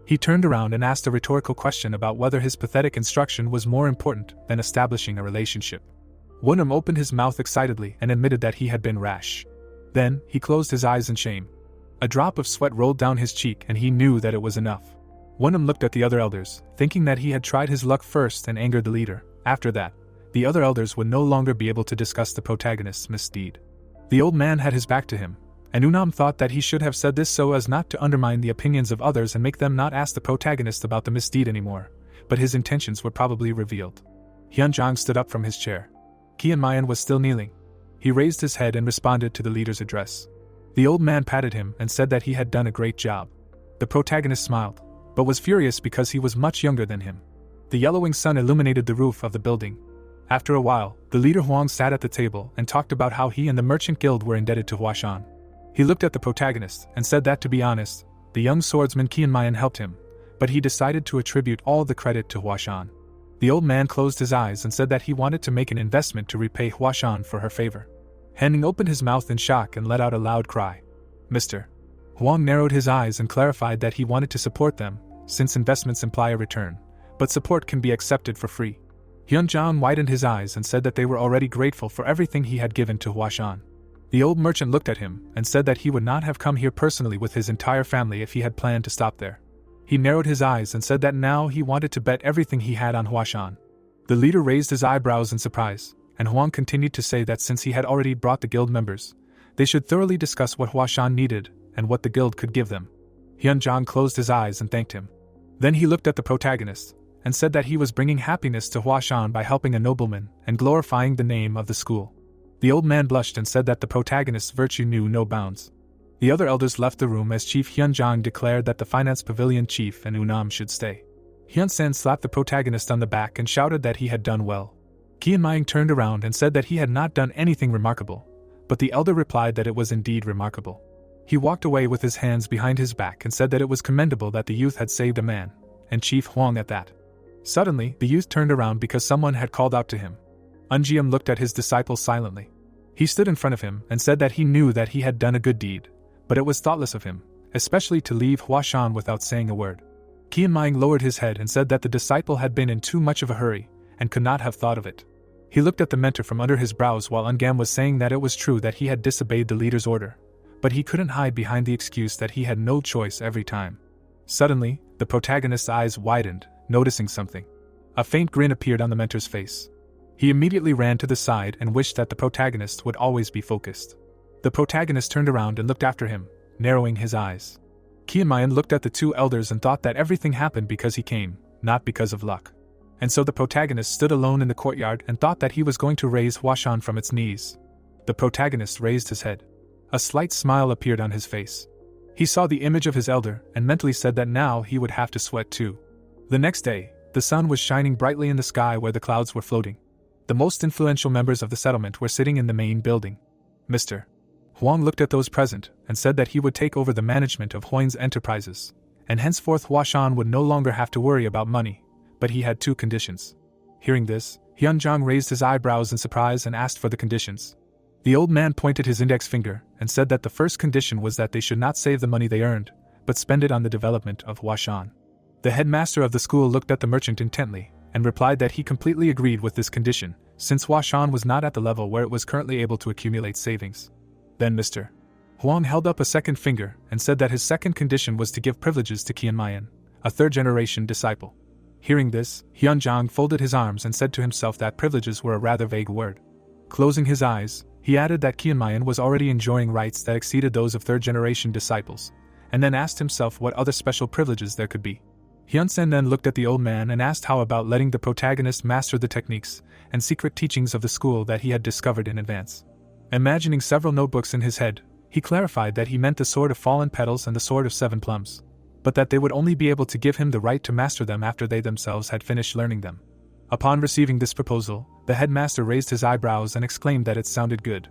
He turned around and asked a rhetorical question about whether his pathetic instruction was more important than establishing a relationship. Wonam opened his mouth excitedly and admitted that he had been rash. Then, he closed his eyes in shame. A drop of sweat rolled down his cheek and he knew that it was enough. Wonam looked at the other elders, thinking that he had tried his luck first and angered the leader. After that, the other elders would no longer be able to discuss the protagonist's misdeed. The old man had his back to him, and Unam thought that he should have said this so as not to undermine the opinions of others and make them not ask the protagonist about the misdeed anymore, but his intentions were probably revealed. Hyunjang stood up from his chair. Kianmayan was still kneeling. He raised his head and responded to the leader's address. The old man patted him and said that he had done a great job. The protagonist smiled, but was furious because he was much younger than him. The yellowing sun illuminated the roof of the building. After a while, the leader Huang sat at the table and talked about how he and the merchant guild were indebted to Huashan. He looked at the protagonist and said that, to be honest, the young swordsman Kianmayan helped him, but he decided to attribute all the credit to Huashan. The old man closed his eyes and said that he wanted to make an investment to repay Huashan for her favor. Henning opened his mouth in shock and let out a loud cry. Mr. Huang narrowed his eyes and clarified that he wanted to support them, since investments imply a return, but support can be accepted for free. Hyunjang widened his eyes and said that they were already grateful for everything he had given to Huashan. The old merchant looked at him and said that he would not have come here personally with his entire family if he had planned to stop there. He narrowed his eyes and said that now he wanted to bet everything he had on Huashan. The leader raised his eyebrows in surprise, and Huang continued to say that since he had already brought the guild members, they should thoroughly discuss what Huashan needed and what the guild could give them. Hyunjang closed his eyes and thanked him. Then he looked at the protagonist and said that he was bringing happiness to Huashan by helping a nobleman and glorifying the name of the school. The old man blushed and said that the protagonist's virtue knew no bounds. The other elders left the room as Chief Hyunjang declared that the finance pavilion chief and Unam should stay. Hyunsen slapped the protagonist on the back and shouted that he had done well. Kianmayan turned around and said that he had not done anything remarkable, but the elder replied that it was indeed remarkable. He walked away with his hands behind his back and said that it was commendable that the youth had saved a man, and Chief Huang at that. Suddenly, the youth turned around because someone had called out to him. Unjiam looked at his disciple silently. He stood in front of him and said that he knew that he had done a good deed, but it was thoughtless of him, especially to leave Huashan without saying a word. Kianmayan lowered his head and said that the disciple had been in too much of a hurry and could not have thought of it. He looked at the mentor from under his brows while Ungam was saying that it was true that he had disobeyed the leader's order, but he couldn't hide behind the excuse that he had no choice every time. Suddenly, the protagonist's eyes widened, noticing something. A faint grin appeared on the mentor's face. He immediately ran to the side and wished that the protagonist would always be focused. The protagonist turned around and looked after him, narrowing his eyes. Kianmayan looked at the two elders and thought that everything happened because he came, not because of luck. And so the protagonist stood alone in the courtyard and thought that he was going to raise Huashan from its knees. The protagonist raised his head. A slight smile appeared on his face. He saw the image of his elder and mentally said that now he would have to sweat too. The next day, the sun was shining brightly in the sky where the clouds were floating. The most influential members of the settlement were sitting in the main building. Mr. Huang looked at those present and said that he would take over the management of Huang's enterprises, and henceforth Huashan would no longer have to worry about money, but he had two conditions. Hearing this, Hyunjang raised his eyebrows in surprise and asked for the conditions. The old man pointed his index finger and said that the first condition was that they should not save the money they earned, but spend it on the development of Huashan. The headmaster of the school looked at the merchant intently and replied that he completely agreed with this condition, since Huashan was not at the level where it was currently able to accumulate savings. Then Mr. Huang held up a second finger and said that his second condition was to give privileges to Kianmayan, a third-generation disciple. Hearing this, Hyunjang folded his arms and said to himself that privileges were a rather vague word. Closing his eyes, he added that Kianmayan was already enjoying rights that exceeded those of third-generation disciples, and then asked himself what other special privileges there could be. Hyunsen then looked at the old man and asked how about letting the protagonist master the techniques and secret teachings of the school that he had discovered in advance. Imagining several notebooks in his head, he clarified that he meant the sword of fallen petals and the sword of 7 plums. but that they would only be able to give him the right to master them after they themselves had finished learning them. Upon receiving this proposal, the headmaster raised his eyebrows and exclaimed that it sounded good.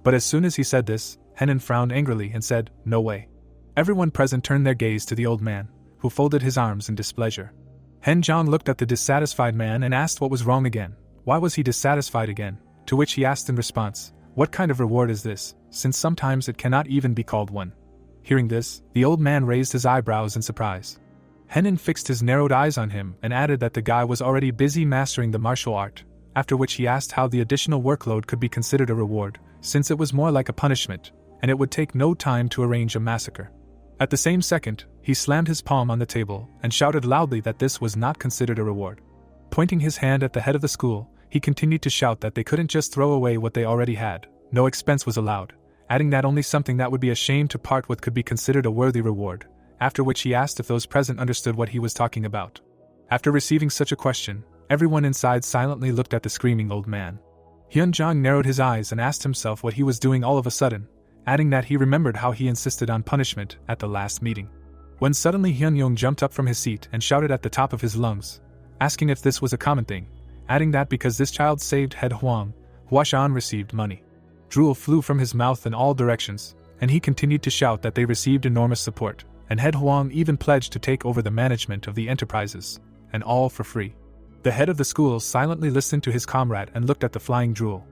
But as soon as he said this, Henan frowned angrily and said, "No way." Everyone present turned their gaze to the old man, who folded his arms in displeasure. Hen Zhang looked at the dissatisfied man and asked what was wrong again. Why was he dissatisfied again? To which he asked in response, "What kind of reward is this, since sometimes it cannot even be called one?" Hearing this, the old man raised his eyebrows in surprise. Henan fixed his narrowed eyes on him and added that the guy was already busy mastering the martial art, after which he asked how the additional workload could be considered a reward, since it was more like a punishment, and it would take no time to arrange a massacre. At the same second, he slammed his palm on the table and shouted loudly that this was not considered a reward. Pointing his hand at the head of the school, he continued to shout that they couldn't just throw away what they already had, no expense was allowed, adding that only something that would be a shame to part with could be considered a worthy reward, after which he asked if those present understood what he was talking about. After receiving such a question, everyone inside silently looked at the screaming old man. Hyunjong narrowed his eyes and asked himself what he was doing all of a sudden, adding that he remembered how he insisted on punishment at the last meeting. When suddenly Hyunyong jumped up from his seat and shouted at the top of his lungs, asking if this was a common thing, adding that because this child saved head Huang, Huashan received money. Drool flew from his mouth in all directions, and he continued to shout that they received enormous support, and head Huang even pledged to take over the management of the enterprises, and all for free. The head of the school silently listened to his comrade and looked at the flying Drool.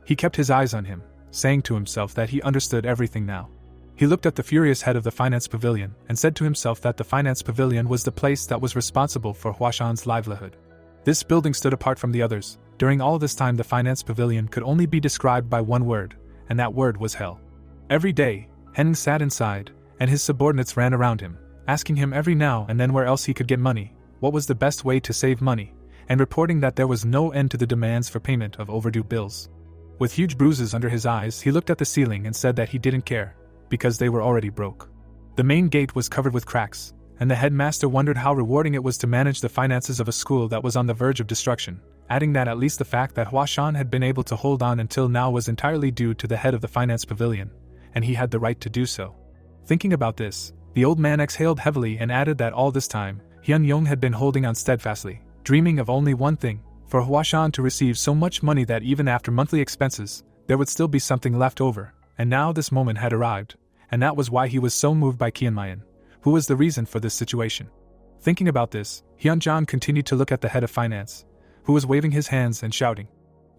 He kept his eyes on him, saying to himself that he understood everything now. He looked at the furious head of the finance pavilion and said to himself that the finance pavilion was the place that was responsible for Huashan's livelihood. This building stood apart from the others. During all this time the finance pavilion could only be described by one word, and that word was hell. Every day, Henan sat inside, and his subordinates ran around him, asking him every now and then where else he could get money, what was the best way to save money, and reporting that there was no end to the demands for payment of overdue bills. With huge bruises under his eyes, he looked at the ceiling and said that he didn't care, because they were already broke. The main gate was covered with cracks, and the headmaster wondered how rewarding it was to manage the finances of a school that was on the verge of destruction, adding that at least the fact that Huashan had been able to hold on until now was entirely due to the head of the finance pavilion, and he had the right to do so. Thinking about this, the old man exhaled heavily and added that all this time, Hyunyong had been holding on steadfastly, dreaming of only one thing, for Huashan to receive so much money that even after monthly expenses, there would still be something left over, and now this moment had arrived, and that was why he was so moved by Qianmayan, who was the reason for this situation. Thinking about this, Hyunjong continued to look at the head of finance, who was waving his hands and shouting.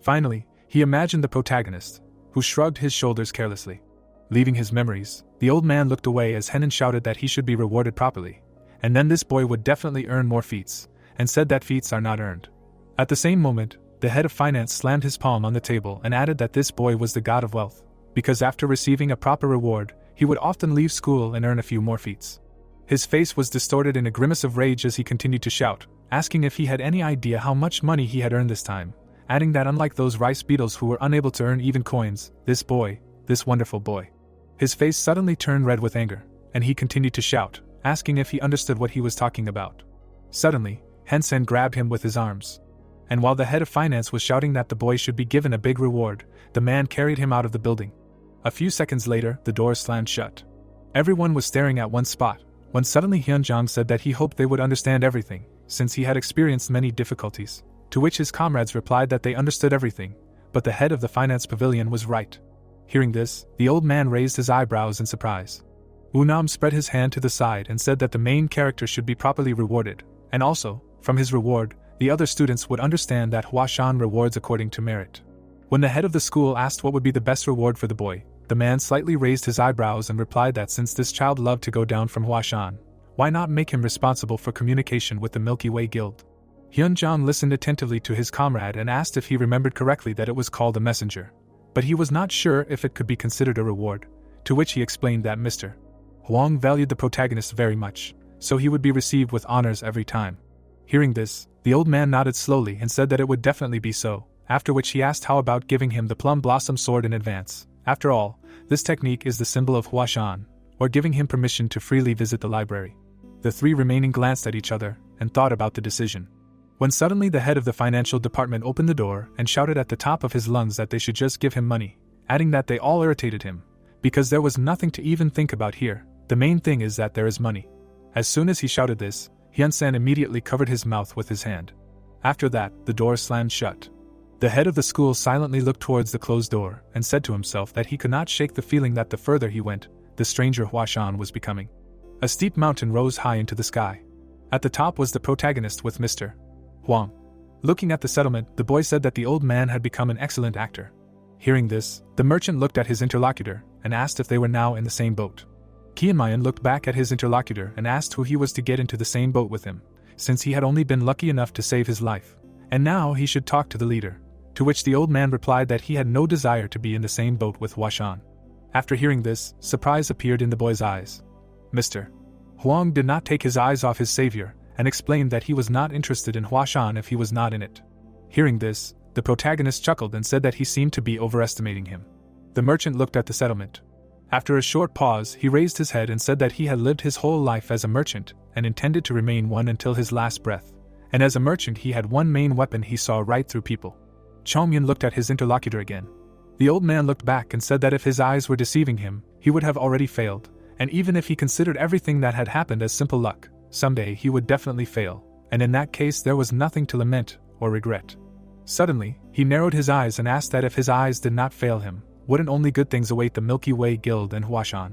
Finally, he imagined the protagonist, who shrugged his shoulders carelessly. Leaving his memories, the old man looked away as Henan shouted that he should be rewarded properly, and then this boy would definitely earn more feats, and said that feats are not earned. At the same moment, the head of finance slammed his palm on the table and added that this boy was the god of wealth, because after receiving a proper reward, he would often leave school and earn a few more feats. His face was distorted in a grimace of rage as he continued to shout, asking if he had any idea how much money he had earned this time, adding that unlike those rice beetles who were unable to earn even coins, this boy, this wonderful boy. His face suddenly turned red with anger, and he continued to shout, asking if he understood what he was talking about. Suddenly, Hensen grabbed him with his arms. And while the head of finance was shouting that the boy should be given a big reward, the man carried him out of the building. A few seconds later, the door slammed shut. Everyone was staring at one spot, when suddenly Hyunjong said that he hoped they would understand everything, since he had experienced many difficulties, to which his comrades replied that they understood everything, but the head of the finance pavilion was right. Hearing this, the old man raised his eyebrows in surprise. Unam spread his hand to the side and said that the main character should be properly rewarded, and also, from his reward, the other students would understand that Huashan rewards according to merit. When the head of the school asked what would be the best reward for the boy, the man slightly raised his eyebrows and replied that since this child loved to go down from Huashan, why not make him responsible for communication with the Milky Way Guild? Hyunjong listened attentively to his comrade and asked if he remembered correctly that it was called a messenger, but he was not sure if it could be considered a reward, to which he explained that Mr. Huang valued the protagonist very much, so he would be received with honors every time. Hearing this, the old man nodded slowly and said that it would definitely be so, after which he asked how about giving him the plum blossom sword in advance. After all, this technique is the symbol of Huashan, or giving him permission to freely visit the library. The three remaining glanced at each other and thought about the decision. When suddenly the head of the financial department opened the door and shouted at the top of his lungs that they should just give him money, adding that they all irritated him, because there was nothing to even think about here, the main thing is that there is money. As soon as he shouted this, Huashan immediately covered his mouth with his hand. After that, the door slammed shut. The head of the school silently looked towards the closed door and said to himself that he could not shake the feeling that the further he went, the stranger Huashan was becoming. A steep mountain rose high into the sky. At the top was the protagonist with Mr. Huang. Looking at the settlement, the boy said that the old man had become an excellent actor. Hearing this, the merchant looked at his interlocutor and asked if they were now in the same boat. Kianmayan looked back at his interlocutor and asked who he was to get into the same boat with him, since he had only been lucky enough to save his life, and now he should talk to the leader, to which the old man replied that he had no desire to be in the same boat with Huashan. After hearing this, surprise appeared in the boy's eyes. Mr. Huang did not take his eyes off his savior, and explained that he was not interested in Huashan if he was not in it. Hearing this, the protagonist chuckled and said that he seemed to be overestimating him. The merchant looked at the settlement. After a short pause, he raised his head and said that he had lived his whole life as a merchant and intended to remain one until his last breath, and as a merchant he had one main weapon: he saw right through people. Chongmyun looked at his interlocutor again. The old man looked back and said that if his eyes were deceiving him, he would have already failed, and even if he considered everything that had happened as simple luck, someday he would definitely fail, and in that case there was nothing to lament or regret. Suddenly, he narrowed his eyes and asked that if his eyes did not fail him, wouldn't only good things await the Milky Way Guild and Huashan?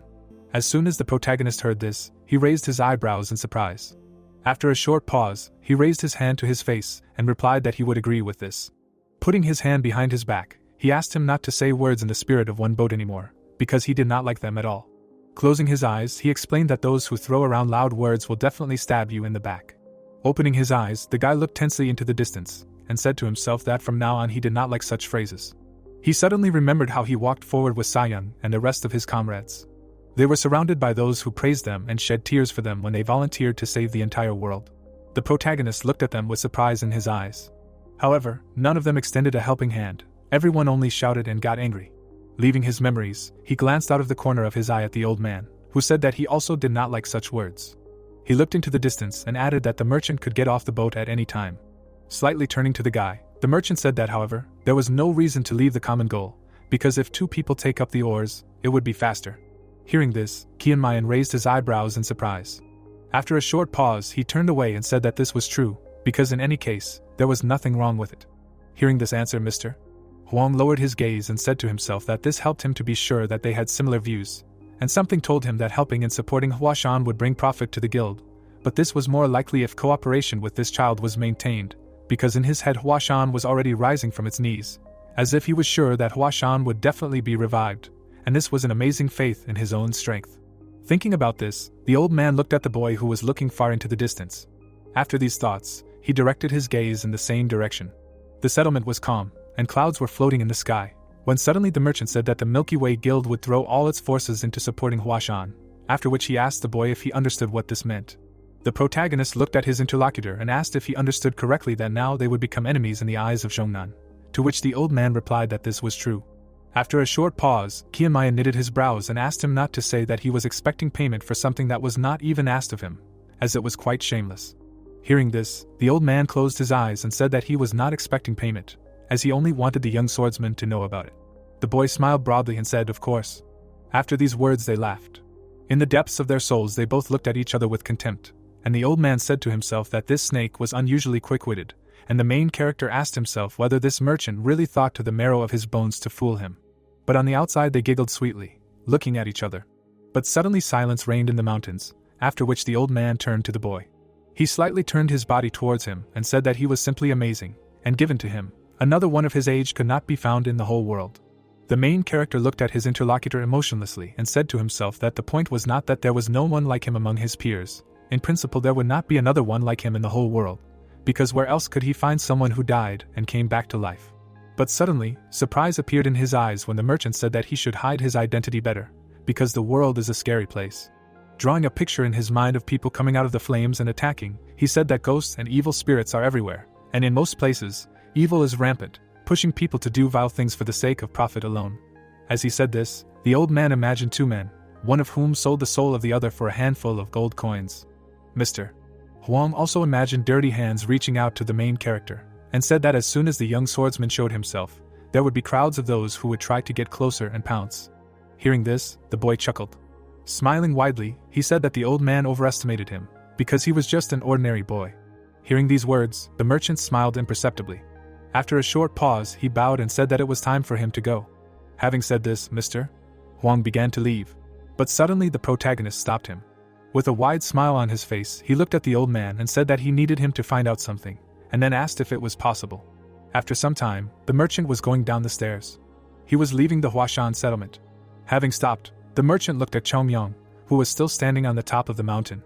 As soon as the protagonist heard this, he raised his eyebrows in surprise. After a short pause, he raised his hand to his face and replied that he would agree with this. Putting his hand behind his back, he asked him not to say words in the spirit of one boat anymore, because he did not like them at all. Closing his eyes, he explained that those who throw around loud words will definitely stab you in the back. Opening his eyes, the guy looked tensely into the distance, and said to himself that from now on he did not like such phrases. He suddenly remembered how he walked forward with Sayang and the rest of his comrades. They were surrounded by those who praised them and shed tears for them when they volunteered to save the entire world. The protagonist looked at them with surprise in his eyes. However, none of them extended a helping hand. Everyone only shouted and got angry. Leaving his memories, he glanced out of the corner of his eye at the old man, who said that he also did not like such words. He looked into the distance and added that the merchant could get off the boat at any time. Slightly turning to the guy, the merchant said that, however, there was no reason to leave the common goal, because if two people take up the oars, it would be faster. Hearing this, Kianmayan raised his eyebrows in surprise. After a short pause, he turned away and said that this was true, because in any case, there was nothing wrong with it. Hearing this answer, Mr. Huang lowered his gaze and said to himself that this helped him to be sure that they had similar views, and something told him that helping and supporting Huashan would bring profit to the guild, but this was more likely if cooperation with this child was maintained, because in his head Huashan was already rising from its knees, as if he was sure that Huashan would definitely be revived, and this was an amazing faith in his own strength. Thinking about this, the old man looked at the boy who was looking far into the distance. After these thoughts, he directed his gaze in the same direction. The settlement was calm, and clouds were floating in the sky, when suddenly the merchant said that the Milky Way Guild would throw all its forces into supporting Huashan, after which he asked the boy if he understood what this meant. The protagonist looked at his interlocutor and asked if he understood correctly that now they would become enemies in the eyes of Zhongnan, to which the old man replied that this was true. After a short pause, Kianmayan knitted his brows and asked him not to say that he was expecting payment for something that was not even asked of him, as it was quite shameless. Hearing this, the old man closed his eyes and said that he was not expecting payment, as he only wanted the young swordsman to know about it. The boy smiled broadly and said, "Of course." After these words they laughed. In the depths of their souls they both looked at each other with contempt, and the old man said to himself that this snake was unusually quick-witted, and the main character asked himself whether this merchant really thought to the marrow of his bones to fool him. But on the outside they giggled sweetly, looking at each other. But suddenly silence reigned in the mountains, after which the old man turned to the boy. He slightly turned his body towards him and said that he was simply amazing, and given to him, another one of his age could not be found in the whole world. The main character looked at his interlocutor emotionlessly and said to himself that the point was not that there was no one like him among his peers. In principle there would not be another one like him in the whole world, because where else could he find someone who died and came back to life? But suddenly, surprise appeared in his eyes when the merchant said that he should hide his identity better, because the world is a scary place. Drawing a picture in his mind of people coming out of the flames and attacking, he said that ghosts and evil spirits are everywhere, and in most places, evil is rampant, pushing people to do vile things for the sake of profit alone. As he said this, the old man imagined two men, one of whom sold the soul of the other for a handful of gold coins. Mr. Huang also imagined dirty hands reaching out to the main character, and said that as soon as the young swordsman showed himself, there would be crowds of those who would try to get closer and pounce. Hearing this, the boy chuckled. Smiling widely, he said that the old man overestimated him, because he was just an ordinary boy. Hearing these words, the merchant smiled imperceptibly. After a short pause, he bowed and said that it was time for him to go. Having said this, Mr. Huang began to leave. But suddenly the protagonist stopped him. With a wide smile on his face, he looked at the old man and said that he needed him to find out something, and then asked if it was possible. After some time, the merchant was going down the stairs. He was leaving the Huashan settlement. Having stopped, the merchant looked at Chongyang, who was still standing on the top of the mountain.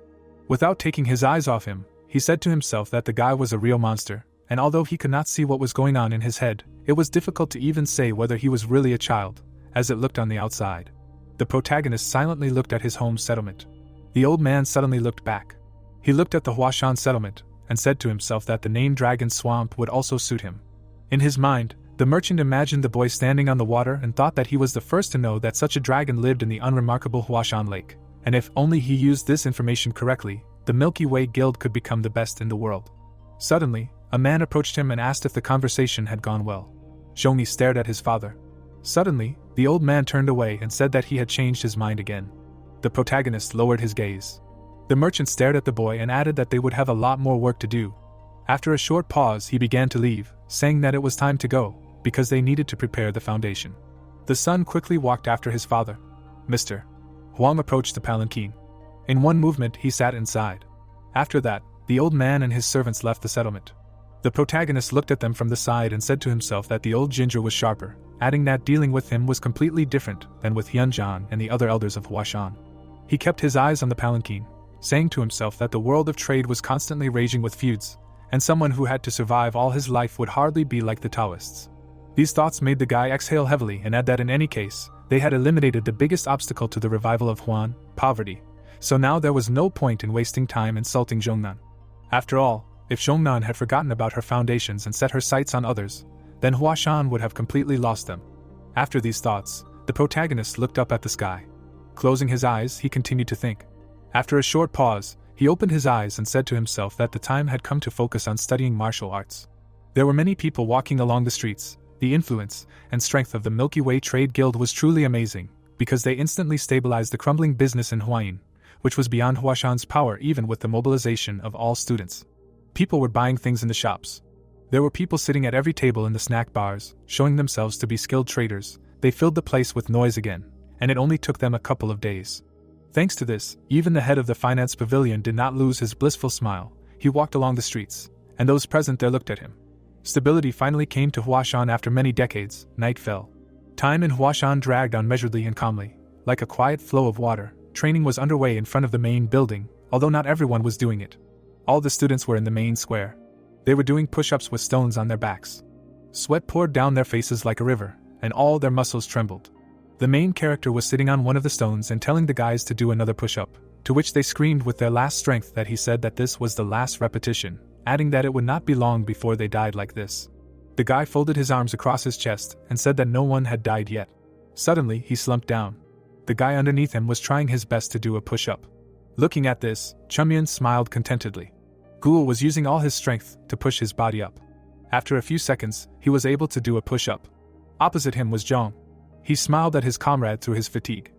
Without taking his eyes off him, he said to himself that the guy was a real monster, and although he could not see what was going on in his head, it was difficult to even say whether he was really a child, as it looked on the outside. The protagonist silently looked at his home settlement. The old man suddenly looked back. He looked at the Huashan settlement, and said to himself that the name Dragon Swamp would also suit him. In his mind, the merchant imagined the boy standing on the water and thought that he was the first to know that such a dragon lived in the unremarkable Huashan Lake, and if only he used this information correctly, the Milky Way Guild could become the best in the world. Suddenly, a man approached him and asked if the conversation had gone well. Zhongyi stared at his father. Suddenly, the old man turned away and said that he had changed his mind again. The protagonist lowered his gaze. The merchant stared at the boy and added that they would have a lot more work to do. After a short pause, he began to leave, saying that it was time to go, because they needed to prepare the foundation. The son quickly walked after his father. Mr. Huang approached the palanquin. In one movement, he sat inside. After that, the old man and his servants left the settlement. The protagonist looked at them from the side and said to himself that the old ginger was sharper, adding that dealing with him was completely different than with Hyunjan and the other elders of Huashan. He kept his eyes on the palanquin, saying to himself that the world of trade was constantly raging with feuds, and someone who had to survive all his life would hardly be like the Taoists. These thoughts made the guy exhale heavily and add that in any case, they had eliminated the biggest obstacle to the revival of Huan, poverty, so now there was no point in wasting time insulting Zhongnan. After all, if Zhongnan had forgotten about her foundations and set her sights on others, then Huashan would have completely lost them. After these thoughts, the protagonist looked up at the sky. Closing his eyes, he continued to think. After a short pause, he opened his eyes and said to himself that the time had come to focus on studying martial arts. There were many people walking along the streets. The influence and strength of the Milky Way Trade Guild was truly amazing, because they instantly stabilized the crumbling business in Huayin, which was beyond Huashan's power even with the mobilization of all students. People were buying things in the shops. There were people sitting at every table in the snack bars, showing themselves to be skilled traders. They filled the place with noise again, and it only took them a couple of days. Thanks to this, even the head of the finance pavilion did not lose his blissful smile. He walked along the streets, and those present there looked at him. Stability finally came to Huashan after many decades. Night fell. Time in Huashan dragged on measuredly and calmly. Like a quiet flow of water, training was underway in front of the main building, although not everyone was doing it. All the students were in the main square. They were doing push-ups with stones on their backs. Sweat poured down their faces like a river, and all their muscles trembled. The main character was sitting on one of the stones and telling the guys to do another push-up, to which they screamed with their last strength that he said that this was the last repetition, adding that it would not be long before they died like this. The guy folded his arms across his chest and said that no one had died yet. Suddenly, he slumped down. The guy underneath him was trying his best to do a push-up. Looking at this, Chumyan smiled contentedly. Ghoul was using all his strength to push his body up. After a few seconds, he was able to do a push-up. Opposite him was Zhong. He smiled at his comrade through his fatigue.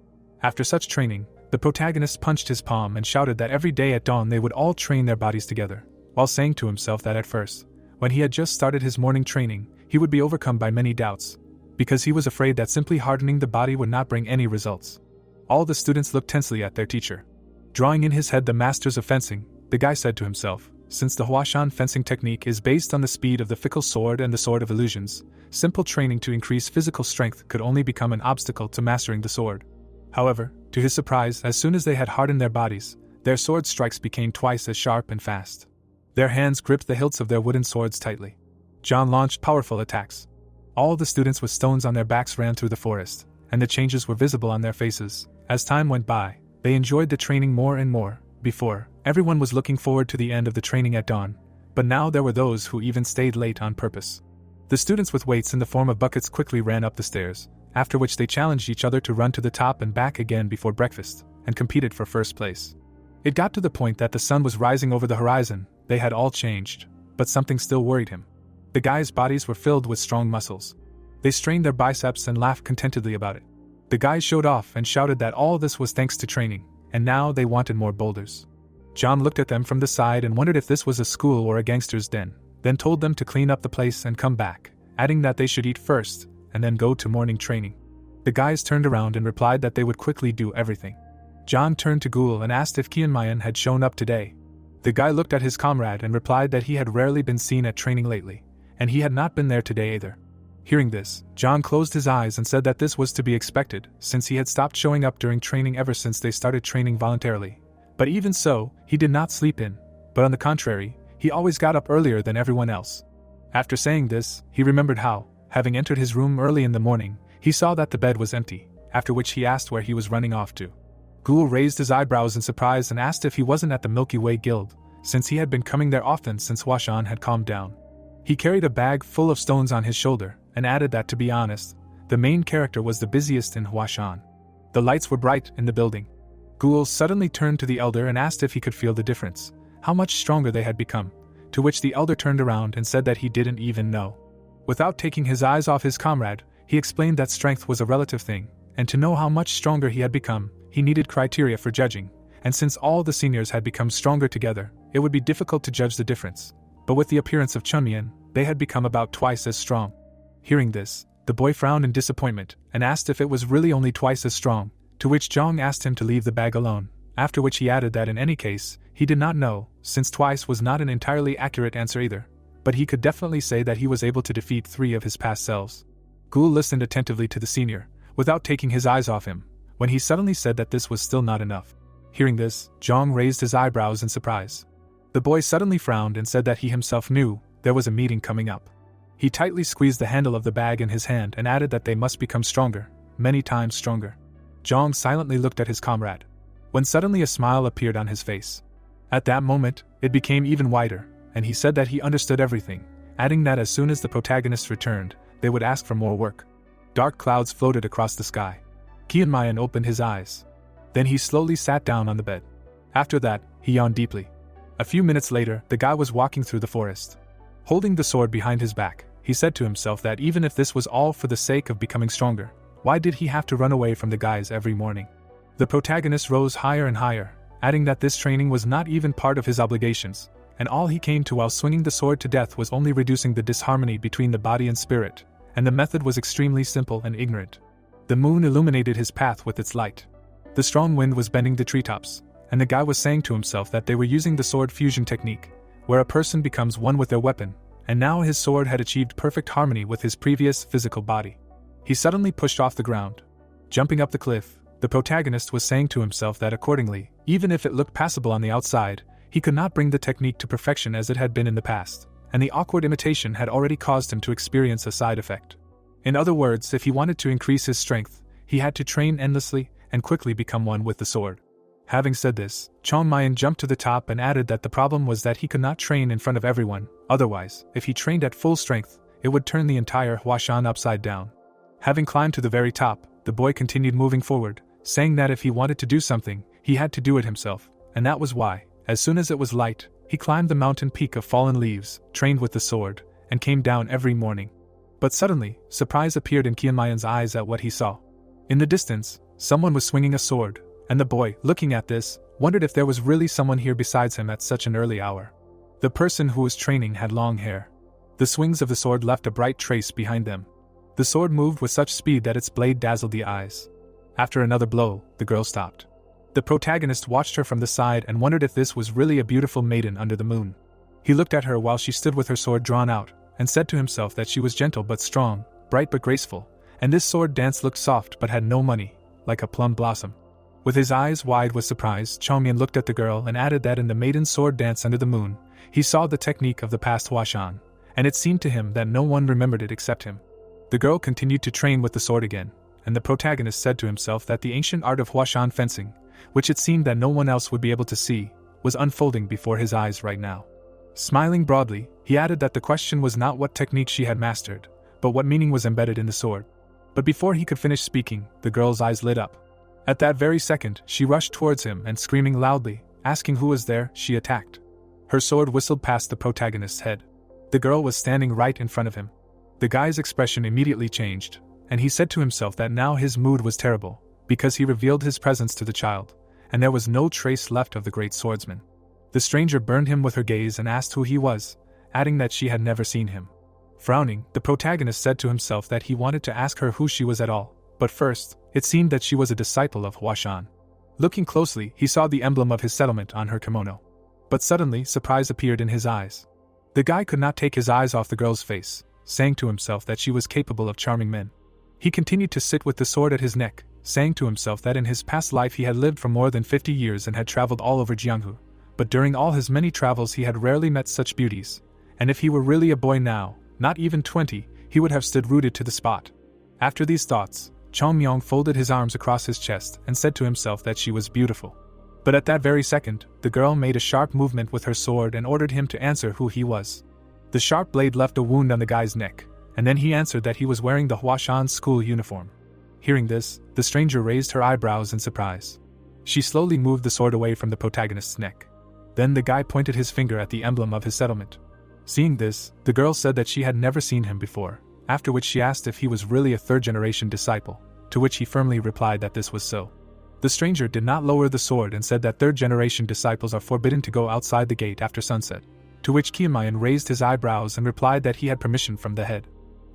After such training, the protagonist punched his palm and shouted that every day at dawn they would all train their bodies together, while saying to himself that at first, when he had just started his morning training, he would be overcome by many doubts, because he was afraid that simply hardening the body would not bring any results. All the students looked tensely at their teacher. Drawing in his head the masters of fencing, the guy said to himself, since the Huashan fencing technique is based on the speed of the fickle sword and the sword of illusions, simple training to increase physical strength could only become an obstacle to mastering the sword. However, to his surprise, as soon as they had hardened their bodies, their sword strikes became twice as sharp and fast. Their hands gripped the hilts of their wooden swords tightly. John launched powerful attacks. All the students with stones on their backs ran through the forest, and the changes were visible on their faces. As time went by, they enjoyed the training more and more. Before, everyone was looking forward to the end of the training at dawn, but now there were those who even stayed late on purpose. The students with weights in the form of buckets quickly ran up the stairs, after which they challenged each other to run to the top and back again before breakfast, and competed for first place. It got to the point that the sun was rising over the horizon. They had all changed, but something still worried him. The guys' bodies were filled with strong muscles. They strained their biceps and laughed contentedly about it. The guys showed off and shouted that all this was thanks to training, and now they wanted more boulders. John looked at them from the side and wondered if this was a school or a gangster's den, then told them to clean up the place and come back, adding that they should eat first, and then go to morning training. The guys turned around and replied that they would quickly do everything. John turned to Ghoul and asked if Kianmayan had shown up today. The guy looked at his comrade and replied that he had rarely been seen at training lately, and he had not been there today either. Hearing this, John closed his eyes and said that this was to be expected, since he had stopped showing up during training ever since they started training voluntarily. But even so, he did not sleep in, but on the contrary, he always got up earlier than everyone else. After saying this, he remembered how, having entered his room early in the morning, he saw that the bed was empty, after which he asked where he was running off to. Ghoul raised his eyebrows in surprise and asked if he wasn't at the Milky Way Guild, since he had been coming there often since Huashan had calmed down. He carried a bag full of stones on his shoulder, and added that to be honest, the main character was the busiest in Huashan. The lights were bright in the building. Ghoul suddenly turned to the elder and asked if he could feel the difference, how much stronger they had become, to which the elder turned around and said that he didn't even know. Without taking his eyes off his comrade, he explained that strength was a relative thing, and to know how much stronger he had become, he needed criteria for judging, and since all the seniors had become stronger together, it would be difficult to judge the difference. But with the appearance of Chunmian, they had become about twice as strong. Hearing this, the boy frowned in disappointment and asked if it was really only twice as strong, to which Zhang asked him to leave the bag alone, after which he added that in any case, he did not know, since twice was not an entirely accurate answer either, but he could definitely say that he was able to defeat 3 of his past selves. Ghoul listened attentively to the senior, without taking his eyes off him, when he suddenly said that this was still not enough. Hearing this, Zhang raised his eyebrows in surprise. The boy suddenly frowned and said that he himself knew there was a meeting coming up. He tightly squeezed the handle of the bag in his hand and added that they must become stronger, many times stronger. Zhang silently looked at his comrade, when suddenly a smile appeared on his face. At that moment, it became even wider, and he said that he understood everything, adding that as soon as the protagonists returned, they would ask for more work. Dark clouds floated across the sky. Kianmayan opened his eyes. Then he slowly sat down on the bed. After that, he yawned deeply. A few minutes later, the guy was walking through the forest. Holding the sword behind his back, he said to himself that even if this was all for the sake of becoming stronger, why did he have to run away from the guys every morning? The protagonist rose higher and higher, adding that this training was not even part of his obligations, and all he came to while swinging the sword to death was only reducing the disharmony between the body and spirit, and the method was extremely simple and ignorant. The moon illuminated his path with its light. The strong wind was bending the treetops, and the guy was saying to himself that they were using the sword fusion technique, where a person becomes one with their weapon, and now his sword had achieved perfect harmony with his previous physical body. He suddenly pushed off the ground. Jumping up the cliff, the protagonist was saying to himself that accordingly, even if it looked passable on the outside, he could not bring the technique to perfection as it had been in the past, and the awkward imitation had already caused him to experience a side effect. In other words, if he wanted to increase his strength, he had to train endlessly and quickly become one with the sword. Having said this, Chongmayan jumped to the top and added that the problem was that he could not train in front of everyone, otherwise, if he trained at full strength, it would turn the entire Huashan upside down. Having climbed to the very top, the boy continued moving forward, saying that if he wanted to do something, he had to do it himself, and that was why, as soon as it was light, he climbed the mountain peak of fallen leaves, trained with the sword, and came down every morning. But suddenly, surprise appeared in Kianmayan's eyes at what he saw. In the distance, someone was swinging a sword, and the boy, looking at this, wondered if there was really someone here besides him at such an early hour. The person who was training had long hair. The swings of the sword left a bright trace behind them. The sword moved with such speed that its blade dazzled the eyes. After another blow, the girl stopped. The protagonist watched her from the side and wondered if this was really a beautiful maiden under the moon. He looked at her while she stood with her sword drawn out, and said to himself that she was gentle but strong, bright but graceful, and this sword dance looked soft but had no money, like a plum blossom. With his eyes wide with surprise, Chongmian looked at the girl and added that in the maiden's sword dance under the moon, he saw the technique of the past Huashan, and it seemed to him that no one remembered it except him. The girl continued to train with the sword again, and the protagonist said to himself that the ancient art of Huashan fencing, which it seemed that no one else would be able to see, was unfolding before his eyes right now. Smiling broadly, he added that the question was not what technique she had mastered, but what meaning was embedded in the sword. But before he could finish speaking, the girl's eyes lit up. At that very second, she rushed towards him and screaming loudly, asking who was there, she attacked. Her sword whistled past the protagonist's head. The girl was standing right in front of him. The guy's expression immediately changed, and he said to himself that now his mood was terrible, because he revealed his presence to the child, and there was no trace left of the great swordsman. The stranger burned him with her gaze and asked who he was, adding that she had never seen him. Frowning, the protagonist said to himself that he wanted to ask her who she was at all, but first, it seemed that she was a disciple of Huashan. Looking closely, he saw the emblem of his settlement on her kimono. But suddenly, surprise appeared in his eyes. The guy could not take his eyes off the girl's face, saying to himself that she was capable of charming men. He continued to sit with the sword at his neck, saying to himself that in his past life he had lived for more than 50 years and had traveled all over Jianghu, but during all his many travels he had rarely met such beauties, and if he were really a boy now, not even 20, he would have stood rooted to the spot. After these thoughts, Chong Myong folded his arms across his chest and said to himself that she was beautiful. But at that very second, the girl made a sharp movement with her sword and ordered him to answer who he was. The sharp blade left a wound on the guy's neck, and then he answered that he was wearing the Huashan school uniform. Hearing this, the stranger raised her eyebrows in surprise. She slowly moved the sword away from the protagonist's neck. Then the guy pointed his finger at the emblem of his settlement. Seeing this, the girl said that she had never seen him before, after which she asked if he was really a third-generation disciple, to which he firmly replied that this was so. The stranger did not lower the sword and said that third-generation disciples are forbidden to go outside the gate after sunset, to which Kiamayan raised his eyebrows and replied that he had permission from the head.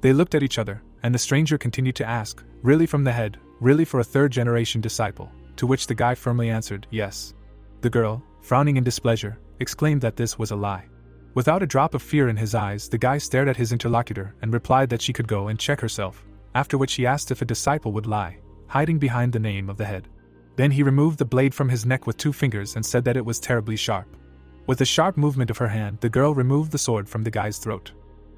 They looked at each other, and the stranger continued to ask, really from the head, really for a third-generation disciple, to which the guy firmly answered, yes. The girl, frowning in displeasure, exclaimed that this was a lie. Without a drop of fear in his eyes, the guy stared at his interlocutor and replied that she could go and check herself, after which he asked if a disciple would lie, hiding behind the name of the head. Then he removed the blade from his neck with 2 fingers and said that it was terribly sharp. With a sharp movement of her hand, the girl removed the sword from the guy's throat.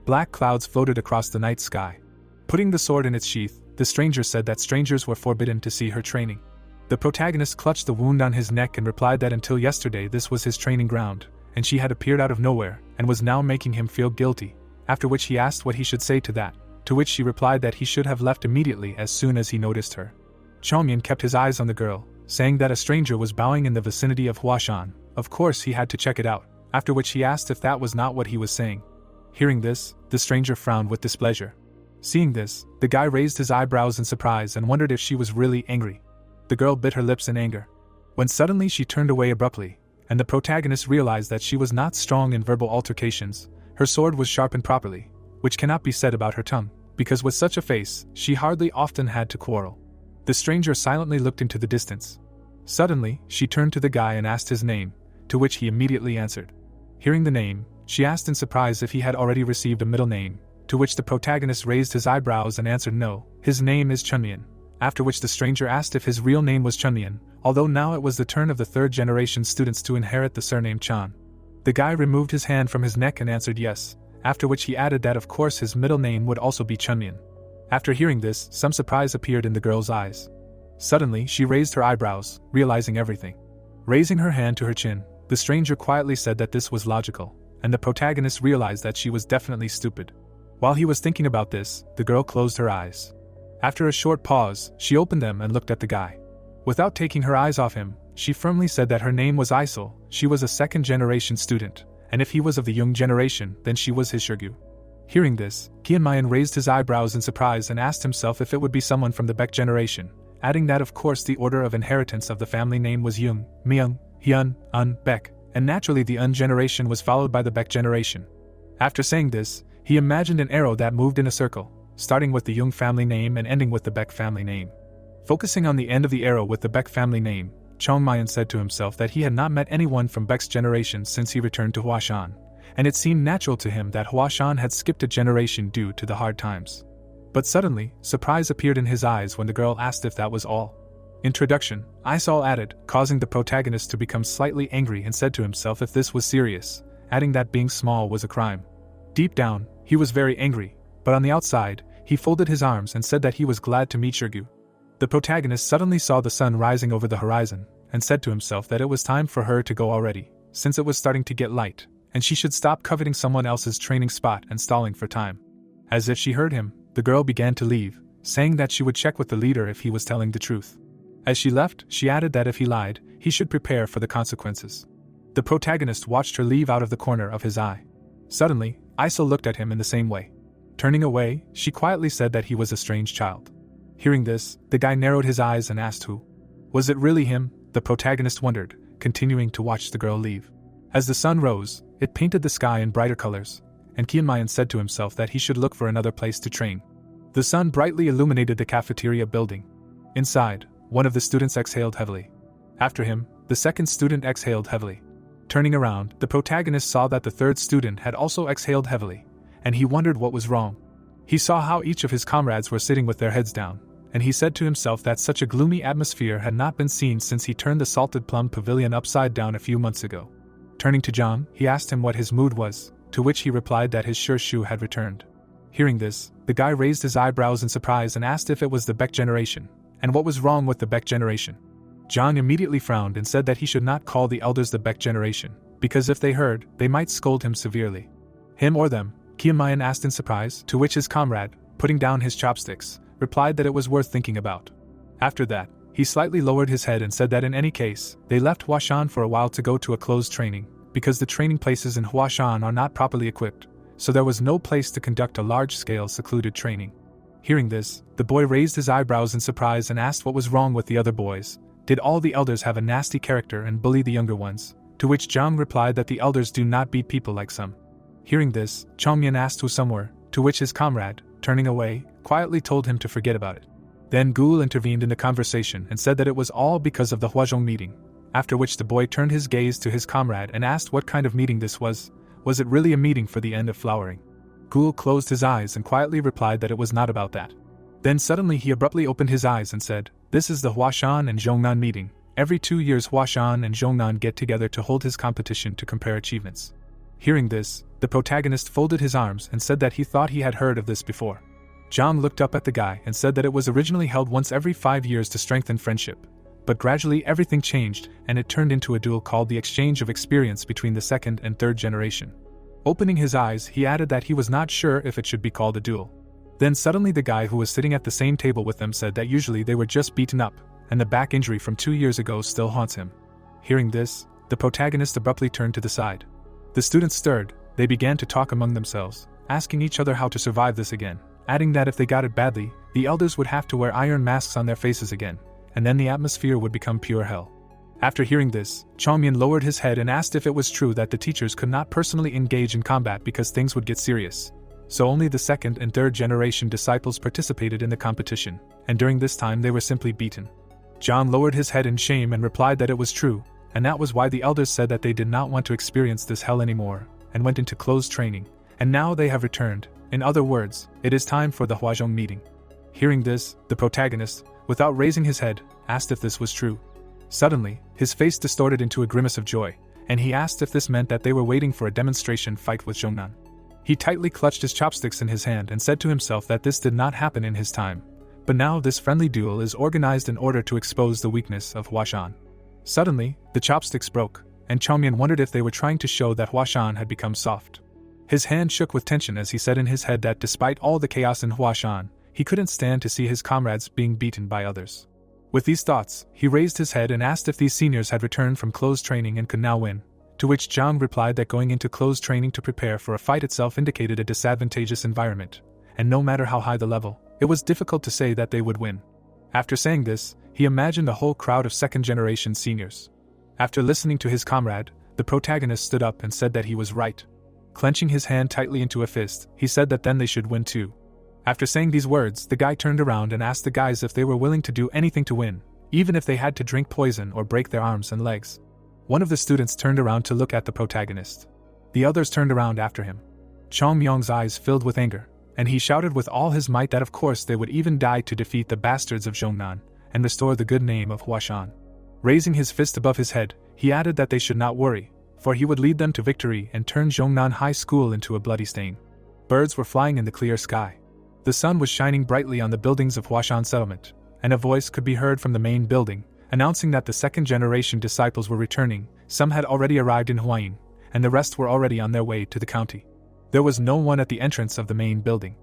Black clouds floated across the night sky. Putting the sword in its sheath, the stranger said that strangers were forbidden to see her training. The protagonist clutched the wound on his neck and replied that until yesterday this was his training ground, and she had appeared out of nowhere, and was now making him feel guilty, after which he asked what he should say to that, to which she replied that he should have left immediately as soon as he noticed her. Chongyan kept his eyes on the girl, saying that a stranger was bowing in the vicinity of Huashan. Of course he had to check it out, after which he asked if that was not what he was saying. Hearing this, the stranger frowned with displeasure. Seeing this, the guy raised his eyebrows in surprise and wondered if she was really angry. The girl bit her lips in anger, when suddenly she turned away abruptly, and the protagonist realized that she was not strong in verbal altercations. Her sword was sharpened properly, which cannot be said about her tongue, because with such a face, she hardly often had to quarrel. The stranger silently looked into the distance. Suddenly, she turned to the guy and asked his name, to which he immediately answered. Hearing the name, she asked in surprise if he had already received a middle name, to which the protagonist raised his eyebrows and answered no, his name is Chunmian, after which the stranger asked if his real name was Chunmian, although now it was the turn of the third-generation students to inherit the surname Chan. The guy removed his hand from his neck and answered yes, after which he added that of course his middle name would also be Chunmian. After hearing this, some surprise appeared in the girl's eyes. Suddenly, she raised her eyebrows, realizing everything. Raising her hand to her chin, the stranger quietly said that this was logical, and the protagonist realized that she was definitely stupid. While he was thinking about this, the girl closed her eyes. After a short pause, she opened them and looked at the guy. Without taking her eyes off him, she firmly said that her name was Isol, she was a second-generation student, and if he was of the young generation, then she was his shirgu. Hearing this, Kianmayan raised his eyebrows in surprise and asked himself if it would be someone from the Beck generation, adding that of course the order of inheritance of the family name was Jung, Myung, Hyun, Un, Beck, and naturally the Un generation was followed by the Beck generation. After saying this, he imagined an arrow that moved in a circle, starting with the Jung family name and ending with the Beck family name. Focusing on the end of the arrow with the Beck family name, Chongmayan said to himself that he had not met anyone from Beck's generation since he returned to Huashan, and it seemed natural to him that Huashan had skipped a generation due to the hard times. But suddenly, surprise appeared in his eyes when the girl asked if that was all. Introduction, Isol added, causing the protagonist to become slightly angry and said to himself if this was serious, adding that being small was a crime. Deep down, he was very angry, but on the outside, he folded his arms and said that he was glad to meet Shirgu. The protagonist suddenly saw the sun rising over the horizon, and said to himself that it was time for her to go already, since it was starting to get light, and she should stop coveting someone else's training spot and stalling for time. As if she heard him, the girl began to leave, saying that she would check with the leader if he was telling the truth. As she left, she added that if he lied, he should prepare for the consequences. The protagonist watched her leave out of the corner of his eye. Suddenly, Isol looked at him in the same way. Turning away, she quietly said that he was a strange child. Hearing this, the guy narrowed his eyes and asked who. Was it really him? The protagonist wondered, continuing to watch the girl leave. As the sun rose, it painted the sky in brighter colors, and Kianmayan said to himself that he should look for another place to train. The sun brightly illuminated the cafeteria building. Inside, one of the students exhaled heavily. After him, the second student exhaled heavily. Turning around, the protagonist saw that the third student had also exhaled heavily, and he wondered what was wrong. He saw how each of his comrades were sitting with their heads down, and he said to himself that such a gloomy atmosphere had not been seen since he turned the Salted Plum Pavilion upside down a few months ago. Turning to John, he asked him what his mood was, to which he replied that his sure shoe had returned. Hearing this, the guy raised his eyebrows in surprise and asked if it was the Beck generation, and what was wrong with the Beck generation. John immediately frowned and said that he should not call the elders the Beck generation, because if they heard, they might scold him severely. Him or them? Kianmayan asked in surprise, to which his comrade, putting down his chopsticks, replied that it was worth thinking about. After that, he slightly lowered his head and said that in any case, they left Huashan for a while to go to a closed training, because the training places in Huashan are not properly equipped, so there was no place to conduct a large-scale secluded training. Hearing this, the boy raised his eyebrows in surprise and asked what was wrong with the other boys. Did all the elders have a nasty character and bully the younger ones? To which Zhang replied that the elders do not beat people like some. Hearing this, Chongmian asked who some were, to which his comrade, turning away, quietly told him to forget about it. Then Gul intervened in the conversation and said that it was all because of the Huazhong meeting, after which the boy turned his gaze to his comrade and asked what kind of meeting this was. Was it really a meeting for the end of flowering? Gul closed his eyes and quietly replied that it was not about that. Then suddenly he abruptly opened his eyes and said, "This is the Huashan and Zhongnan meeting. Every 2 years Huashan and Zhongnan get together to hold his competition to compare achievements." Hearing this, the protagonist folded his arms and said that he thought he had heard of this before. Zhang looked up at the guy and said that it was originally held once every 5 years to strengthen friendship, but gradually everything changed and it turned into a duel called the exchange of experience between the second and third generation. Opening his eyes, he added that he was not sure if it should be called a duel. Then suddenly the guy who was sitting at the same table with them said that usually they were just beaten up, and the back injury from 2 years ago still haunts him. Hearing this, the protagonist abruptly turned to the side. The students stirred. They began to talk among themselves, asking each other how to survive this again, adding that if they got it badly, the elders would have to wear iron masks on their faces again, and then the atmosphere would become pure hell. After hearing this, Chongmian lowered his head and asked if it was true that the teachers could not personally engage in combat because things would get serious. So only the second and third generation disciples participated in the competition, and during this time they were simply beaten. John lowered his head in shame and replied that it was true, and that was why the elders said that they did not want to experience this hell anymore, and went into closed training, and now they have returned. In other words, it is time for the Huazhong meeting. Hearing this, the protagonist, without raising his head, asked if this was true. Suddenly, his face distorted into a grimace of joy, and he asked if this meant that they were waiting for a demonstration fight with Zhongnan. He tightly clutched his chopsticks in his hand and said to himself that this did not happen in his time, but now this friendly duel is organized in order to expose the weakness of Huashan. Suddenly, the chopsticks broke, and Chongmian wondered if they were trying to show that Huashan had become soft. His hand shook with tension as he said in his head that despite all the chaos in Huashan, he couldn't stand to see his comrades being beaten by others. With these thoughts, he raised his head and asked if these seniors had returned from closed training and could now win, to which Zhang replied that going into closed training to prepare for a fight itself indicated a disadvantageous environment, and no matter how high the level, it was difficult to say that they would win. After saying this, he imagined a whole crowd of second-generation seniors. After listening to his comrade, the protagonist stood up and said that he was right. Clenching his hand tightly into a fist, he said that then they should win too. After saying these words, the guy turned around and asked the guys if they were willing to do anything to win, even if they had to drink poison or break their arms and legs. One of the students turned around to look at the protagonist. The others turned around after him. Chong Myong's eyes filled with anger, and he shouted with all his might that of course they would even die to defeat the bastards of Zhongnan and restore the good name of Huashan. Raising his fist above his head, he added that they should not worry, for he would lead them to victory and turn Zhongnan High School into a bloody stain. Birds were flying in the clear sky. The sun was shining brightly on the buildings of Huashan settlement, and a voice could be heard from the main building, announcing that the second-generation disciples were returning. Some had already arrived in Huayin, and the rest were already on their way to the county. There was no one at the entrance of the main building.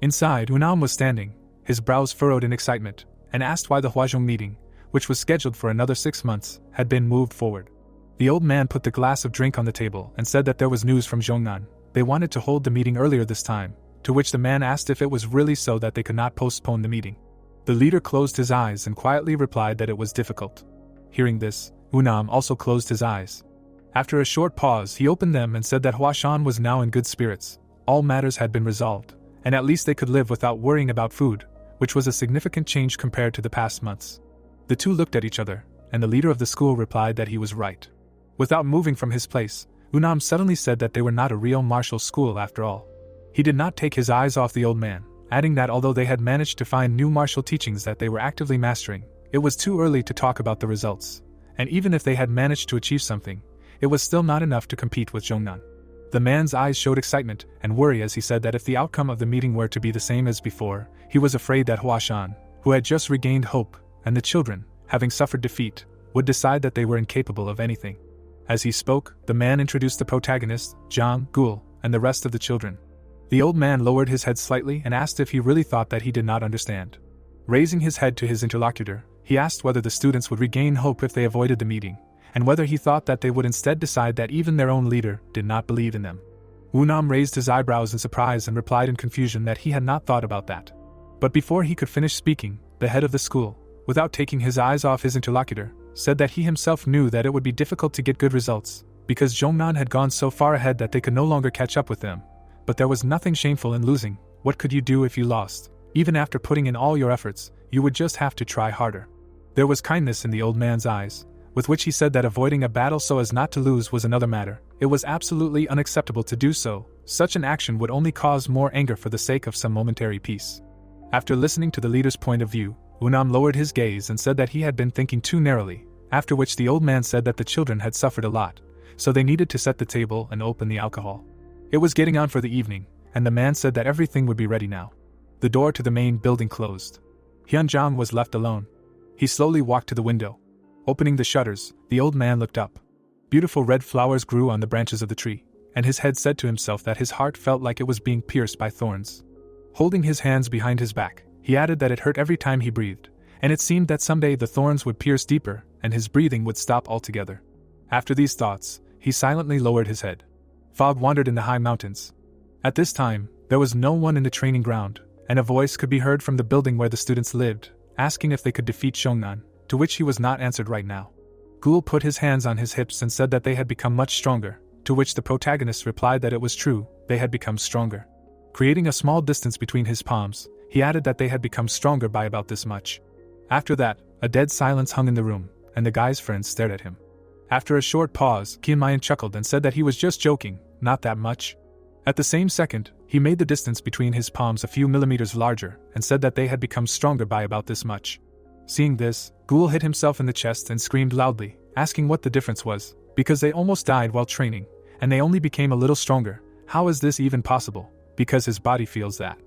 Inside, Unam was standing, his brows furrowed in excitement, and asked why the Huazhong meeting, which was scheduled for another 6 months, had been moved forward. The old man put the glass of drink on the table and said that there was news from Zhongnan. They wanted to hold the meeting earlier this time, to which the man asked if it was really so that they could not postpone the meeting. The leader closed his eyes and quietly replied that it was difficult. Hearing this, Unam also closed his eyes. After a short pause, he opened them and said that Huashan was now in good spirits. All matters had been resolved, and at least they could live without worrying about food, which was a significant change compared to the past months. The two looked at each other, and the leader of the school replied that he was right. Without moving from his place, Unam suddenly said that they were not a real martial school after all. He did not take his eyes off the old man, adding that although they had managed to find new martial teachings that they were actively mastering, it was too early to talk about the results, and even if they had managed to achieve something, it was still not enough to compete with Zhongnan. The man's eyes showed excitement and worry as he said that if the outcome of the meeting were to be the same as before, he was afraid that Huashan, who had just regained hope, and the children, having suffered defeat, would decide that they were incapable of anything. As he spoke, the man introduced the protagonist, Zhang, Gul, and the rest of the children. The old man lowered his head slightly and asked if he really thought that he did not understand. Raising his head to his interlocutor, he asked whether the students would regain hope if they avoided the meeting, and whether he thought that they would instead decide that even their own leader did not believe in them. Unam raised his eyebrows in surprise and replied in confusion that he had not thought about that. But before he could finish speaking, the head of the school, without taking his eyes off his interlocutor, said that he himself knew that it would be difficult to get good results, because Zhongnan had gone so far ahead that they could no longer catch up with them. But there was nothing shameful in losing. What could you do if you lost? Even after putting in all your efforts, you would just have to try harder. There was kindness in the old man's eyes, with which he said that avoiding a battle so as not to lose was another matter. It was absolutely unacceptable to do so. Such an action would only cause more anger for the sake of some momentary peace. After listening to the leader's point of view, Unam lowered his gaze and said that he had been thinking too narrowly, after which the old man said that the children had suffered a lot, so they needed to set the table and open the alcohol. It was getting on for the evening, and the man said that everything would be ready now. The door to the main building closed. Hyunjang was left alone. He slowly walked to the window. Opening the shutters, the old man looked up. Beautiful red flowers grew on the branches of the tree, and his head said to himself that his heart felt like it was being pierced by thorns. Holding his hands behind his back, he added that it hurt every time he breathed, and it seemed that someday the thorns would pierce deeper, and his breathing would stop altogether. After these thoughts, he silently lowered his head. Fog wandered in the high mountains. At this time, there was no one in the training ground, and a voice could be heard from the building where the students lived, asking if they could defeat Zhongnan, to which he was not answered right now. Gul put his hands on his hips and said that they had become much stronger, to which the protagonist replied that it was true, they had become stronger. Creating a small distance between his palms, he added that they had become stronger by about this much. After that, a dead silence hung in the room, and the guy's friends stared at him. After a short pause, Kianmayan chuckled and said that he was just joking, not that much. At the same second, he made the distance between his palms a few millimeters larger and said that they had become stronger by about this much. Seeing this, Gul hit himself in the chest and screamed loudly, asking what the difference was, because they almost died while training, and they only became a little stronger. How is this even possible? Because his body feels that.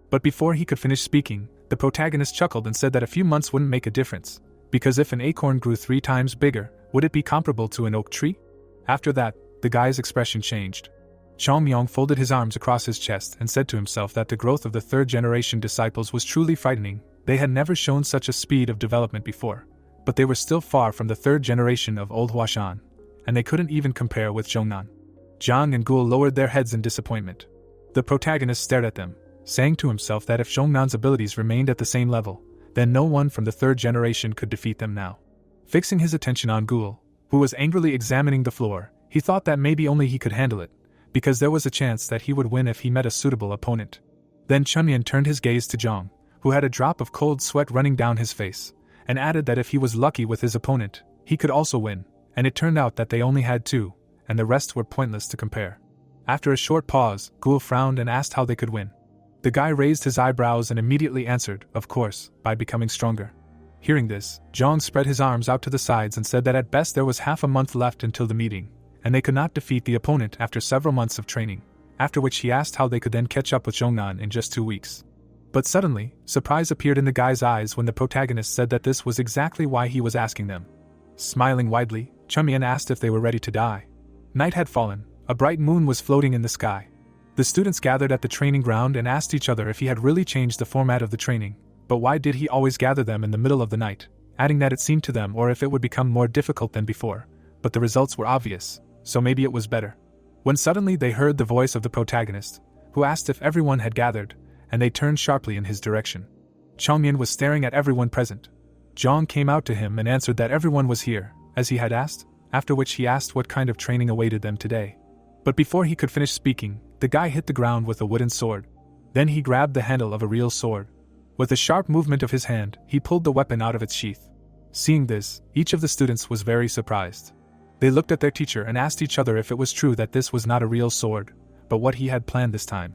But before he could finish speaking, the protagonist chuckled and said that a few months wouldn't make a difference, because if an acorn grew 3 times bigger, would it be comparable to an oak tree? After that, the guy's expression changed. Chong Myong folded his arms across his chest and said to himself that the growth of the third-generation disciples was truly frightening. They had never shown such a speed of development before, but they were still far from the third generation of old Huashan, and they couldn't even compare with Zhongnan. Zhang and Gul lowered their heads in disappointment. The protagonist stared at them, saying to himself that if Zhongnan's abilities remained at the same level, then no one from the third generation could defeat them now. Fixing his attention on Gul, who was angrily examining the floor, he thought that maybe only he could handle it, because there was a chance that he would win if he met a suitable opponent. Then Chunyan turned his gaze to Zhang, who had a drop of cold sweat running down his face, and added that if he was lucky with his opponent, he could also win, and it turned out that they only had 2, and the rest were pointless to compare. After a short pause, Gul frowned and asked how they could win. The guy raised his eyebrows and immediately answered, of course, by becoming stronger. Hearing this, Zhang spread his arms out to the sides and said that at best there was half a month left until the meeting, and they could not defeat the opponent after several months of training, after which he asked how they could then catch up with Zhongnan in just 2 weeks. But suddenly, surprise appeared in the guy's eyes when the protagonist said that this was exactly why he was asking them. Smiling widely, Chunyan asked if they were ready to die. Night had fallen, a bright moon was floating in the sky. The students gathered at the training ground and asked each other if he had really changed the format of the training, but why did he always gather them in the middle of the night, adding that it seemed to them or if it would become more difficult than before, but the results were obvious, so maybe it was better. When suddenly they heard the voice of the protagonist, who asked if everyone had gathered, and they turned sharply in his direction. Changmian was staring at everyone present. Zhang came out to him and answered that everyone was here, as he had asked, after which he asked what kind of training awaited them today. But before he could finish speaking, the guy hit the ground with a wooden sword. Then he grabbed the handle of a real sword. With a sharp movement of his hand, he pulled the weapon out of its sheath. Seeing this, each of the students was very surprised. They looked at their teacher and asked each other if it was true that this was not a real sword, but what he had planned this time.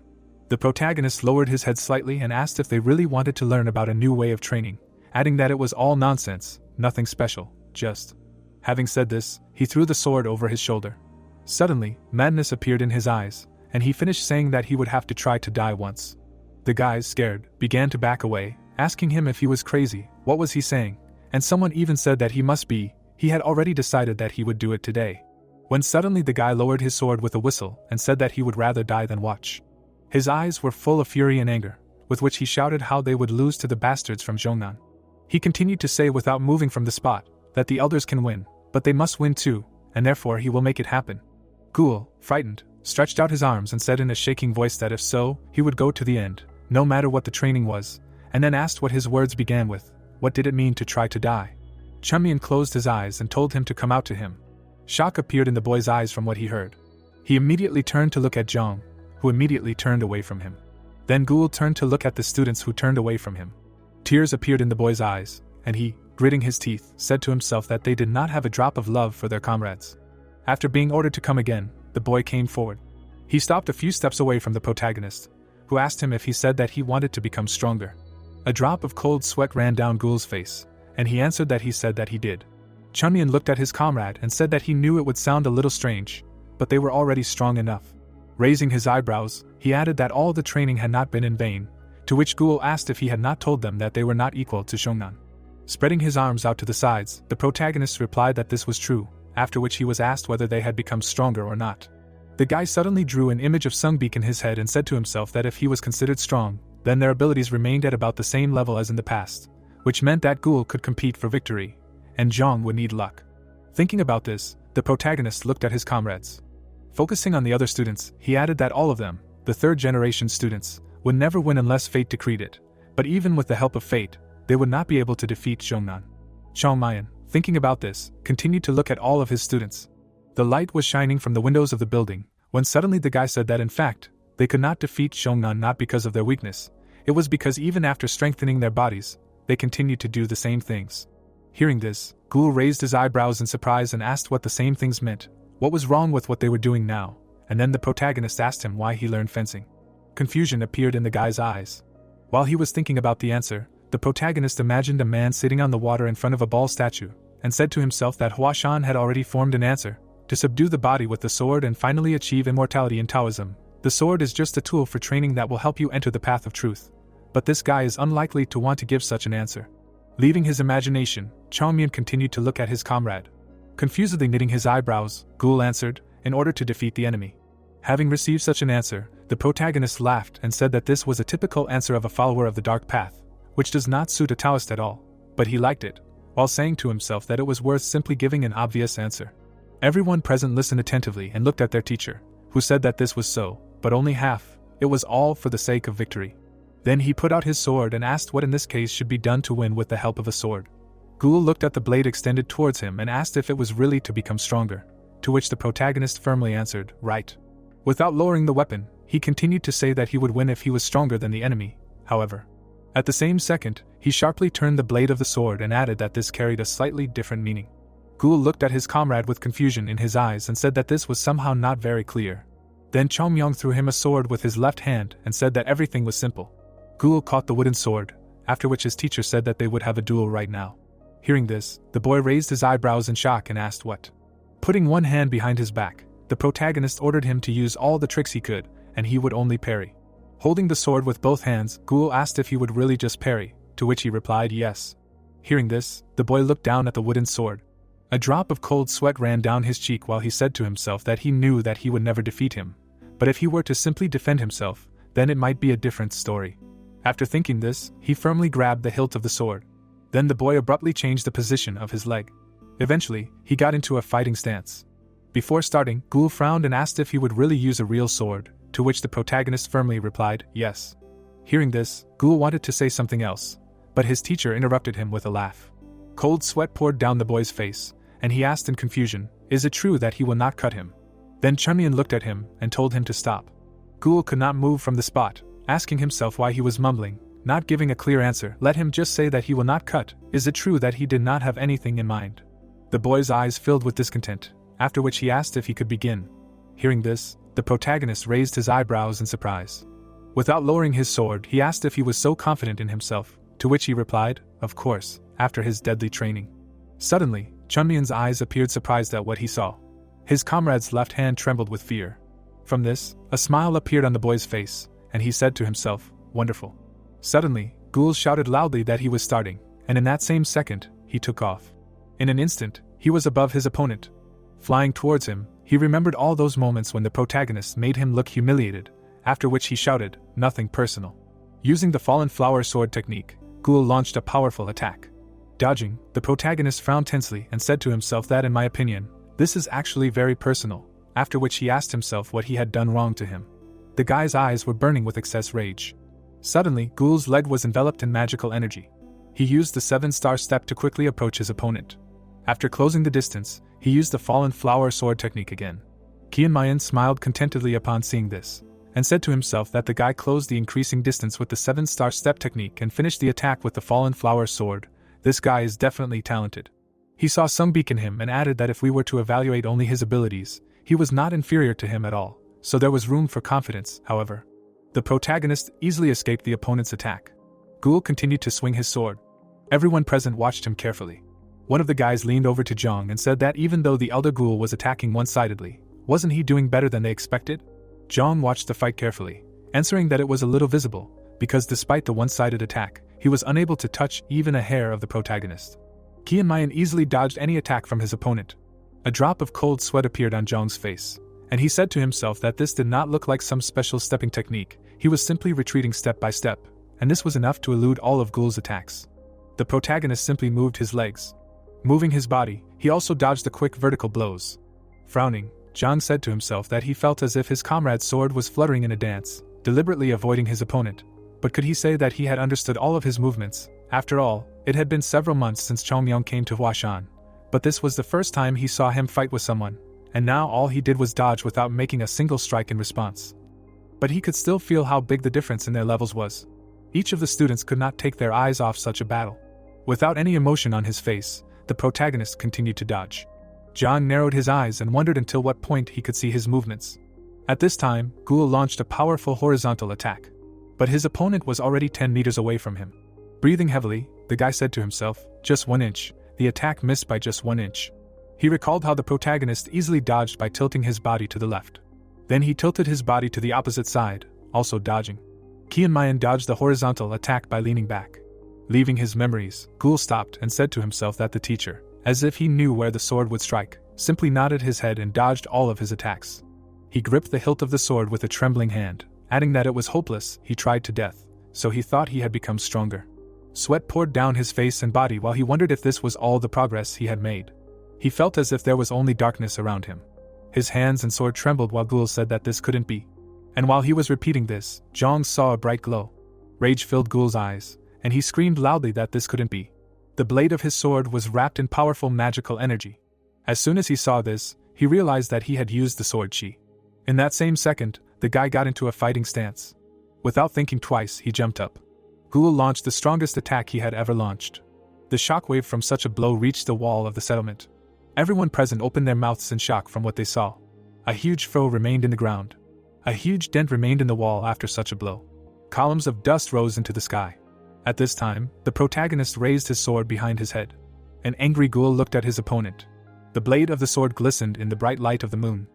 The protagonist lowered his head slightly and asked if they really wanted to learn about a new way of training, adding that it was all nonsense, nothing special, just. Having said this, he threw the sword over his shoulder. Suddenly, madness appeared in his eyes, and he finished saying that he would have to try to die once. The guys, scared, began to back away, asking him if he was crazy, what was he saying, and someone even said that he had already decided that he would do it today. When suddenly the guy lowered his sword with a whistle and said that he would rather die than watch. His eyes were full of fury and anger, with which he shouted how they would lose to the bastards from Zhongnan. He continued to say without moving from the spot, that the elders can win, but they must win too, and therefore he will make it happen. Ghoul, frightened, stretched out his arms and said in a shaking voice that if so, he would go to the end, no matter what the training was, and then asked what his words began with. What did it mean to try to die? Changmian closed his eyes and told him to come out to him. Shock appeared in the boy's eyes from what he heard. He immediately turned to look at Zhang, who immediately turned away from him. Then Ghoul turned to look at the students who turned away from him. Tears appeared in the boy's eyes, and he, gritting his teeth, said to himself that they did not have a drop of love for their comrades. After being ordered to come again, the boy came forward. He stopped a few steps away from the protagonist, who asked him if he said that he wanted to become stronger. A drop of cold sweat ran down Ghoul's face, and he answered that he said that he did. Changmian looked at his comrade and said that he knew it would sound a little strange, but they were already strong enough. Raising his eyebrows, he added that all the training had not been in vain, to which Ghoul asked if he had not told them that they were not equal to Zhongnan. Spreading his arms out to the sides, the protagonist replied that this was true, after which he was asked whether they had become stronger or not. The guy suddenly drew an image of Sungbeak in his head and said to himself that if he was considered strong, then their abilities remained at about the same level as in the past, which meant that Ghoul could compete for victory, and Zhang would need luck. Thinking about this, the protagonist looked at his comrades. Focusing on the other students, he added that all of them, the third-generation students, would never win unless fate decreed it, but even with the help of fate, they would not be able to defeat Zhongnan. Changmian, thinking about this, continued to look at all of his students. The light was shining from the windows of the building, when suddenly the guy said that in fact, they could not defeat Zhongnan not because of their weakness, it was because even after strengthening their bodies, they continued to do the same things. Hearing this, Ghoul raised his eyebrows in surprise and asked what the same things meant, what was wrong with what they were doing now, and then the protagonist asked him why he learned fencing. Confusion appeared in the guy's eyes. While he was thinking about the answer, the protagonist imagined a man sitting on the water in front of a ball statue, and said to himself that Huashan had already formed an answer, to subdue the body with the sword and finally achieve immortality in Taoism. The sword is just a tool for training that will help you enter the path of truth. But this guy is unlikely to want to give such an answer. Leaving his imagination, Changmian continued to look at his comrade. Confusedly knitting his eyebrows, Ghoul answered, in order to defeat the enemy. Having received such an answer, the protagonist laughed and said that this was a typical answer of a follower of the dark path, which does not suit a Taoist at all, but he liked it, while saying to himself that it was worth simply giving an obvious answer. Everyone present listened attentively and looked at their teacher, who said that this was so, but only half, it was all for the sake of victory. Then he put out his sword and asked what in this case should be done to win with the help of a sword. Ghoul looked at the blade extended towards him and asked if it was really to become stronger, to which the protagonist firmly answered, right. Without lowering the weapon, he continued to say that he would win if he was stronger than the enemy, however. At the same second, he sharply turned the blade of the sword and added that this carried a slightly different meaning. Ghoul looked at his comrade with confusion in his eyes and said that this was somehow not very clear. Then Changmian threw him a sword with his left hand and said that everything was simple. Ghoul caught the wooden sword, after which his teacher said that they would have a duel right now. Hearing this, the boy raised his eyebrows in shock and asked what. Putting one hand behind his back, the protagonist ordered him to use all the tricks he could, and he would only parry. Holding the sword with both hands, Ghoul asked if he would really just parry, to which he replied yes. Hearing this, the boy looked down at the wooden sword. A drop of cold sweat ran down his cheek while he said to himself that he knew that he would never defeat him, but if he were to simply defend himself, then it might be a different story. After thinking this, he firmly grabbed the hilt of the sword. Then the boy abruptly changed the position of his leg. Eventually, he got into a fighting stance. Before starting, Ghoul frowned and asked if he would really use a real sword, to which the protagonist firmly replied, yes. Hearing this, Ghoul wanted to say something else, But his teacher interrupted him with a laugh. Cold sweat poured down the boy's face, and he asked in confusion, "Is it true that he will not cut him?" Then Chunmian looked at him and told him to stop. Ghoul could not move from the spot, asking himself why he was mumbling, not giving a clear answer. Let him just say that he will not cut. Is it true that he did not have anything in mind? The boy's eyes filled with discontent, after which he asked if he could begin. Hearing this, the protagonist raised his eyebrows in surprise. Without lowering his sword, he asked if he was so confident in himself, to which he replied, "Of course, after his deadly training." Suddenly, Chunmian's eyes appeared surprised at what he saw. His comrade's left hand trembled with fear. From this, a smile appeared on the boy's face, and he said to himself, "Wonderful." Suddenly, Ghoul shouted loudly that he was starting, and in that same second, he took off. In an instant, he was above his opponent. Flying towards him, he remembered all those moments when the protagonist made him look humiliated, after which he shouted, "Nothing personal." Using the fallen flower sword technique, Ghoul launched a powerful attack. Dodging, the protagonist frowned tensely and said to himself that in my opinion, this is actually very personal, after which he asked himself what he had done wrong to him. The guy's eyes were burning with excess rage. Suddenly, Ghoul's leg was enveloped in magical energy. He used the 7-star step to quickly approach his opponent. After closing the distance, he used the fallen flower sword technique again. Kianmayan smiled contentedly upon seeing this, and said to himself that the guy closed the increasing distance with the 7-star step technique and finished the attack with the fallen flower sword. This guy is definitely talented. He saw some beak in him and added that if we were to evaluate only his abilities, he was not inferior to him at all, so there was room for confidence. However, the protagonist easily escaped the opponent's attack. Ghoul continued to swing his sword. Everyone present watched him carefully. One of the guys leaned over to Zhang and said that even though the elder Ghoul was attacking one-sidedly, wasn't he doing better than they expected? Zhang watched the fight carefully, answering that it was a little visible, because despite the one-sided attack, he was unable to touch even a hair of the protagonist. Kianmayan easily dodged any attack from his opponent. A drop of cold sweat appeared on Zhang's face, and he said to himself that this did not look like some special stepping technique. He was simply retreating step by step, and this was enough to elude all of Ghoul's attacks. The protagonist simply moved his legs. Moving his body, he also dodged the quick vertical blows. Frowning, Zhang said to himself that he felt as if his comrade's sword was fluttering in a dance, deliberately avoiding his opponent. But could he say that he had understood all of his movements? After all, it had been several months since Chongmyong came to Huashan, but this was the first time he saw him fight with someone, and now all he did was dodge without making a single strike in response. But he could still feel how big the difference in their levels was. Each of the students could not take their eyes off such a battle. Without any emotion on his face, the protagonist continued to dodge. Zhang narrowed his eyes and wondered until what point he could see his movements. At this time, Ghoul launched a powerful horizontal attack. But his opponent was already 10 meters away from him. Breathing heavily, the guy said to himself, "Just 1 inch, the attack missed by just 1 inch. He recalled how the protagonist easily dodged by tilting his body to the left. Then he tilted his body to the opposite side, also dodging. Kianmayan dodged the horizontal attack by leaning back. Leaving his memories, Ghoul stopped and said to himself that the teacher, as if he knew where the sword would strike, simply nodded his head and dodged all of his attacks. He gripped the hilt of the sword with a trembling hand, adding that it was hopeless. He tried to death, so he thought he had become stronger. Sweat poured down his face and body while he wondered if this was all the progress he had made. He felt as if there was only darkness around him. His hands and sword trembled while Ghoul said that this couldn't be. And while he was repeating this, Zhang saw a bright glow. Rage filled Ghoul's eyes, and he screamed loudly that this couldn't be. The blade of his sword was wrapped in powerful magical energy. As soon as he saw this, he realized that he had used the sword chi. In that same second, the guy got into a fighting stance. Without thinking twice, he jumped up. Ghoul launched the strongest attack he had ever launched. The shockwave from such a blow reached the wall of the settlement. Everyone present opened their mouths in shock from what they saw. A huge furrow remained in the ground. A huge dent remained in the wall after such a blow. Columns of dust rose into the sky. At this time, the protagonist raised his sword behind his head. An angry Ghoul looked at his opponent. The blade of the sword glistened in the bright light of the moon.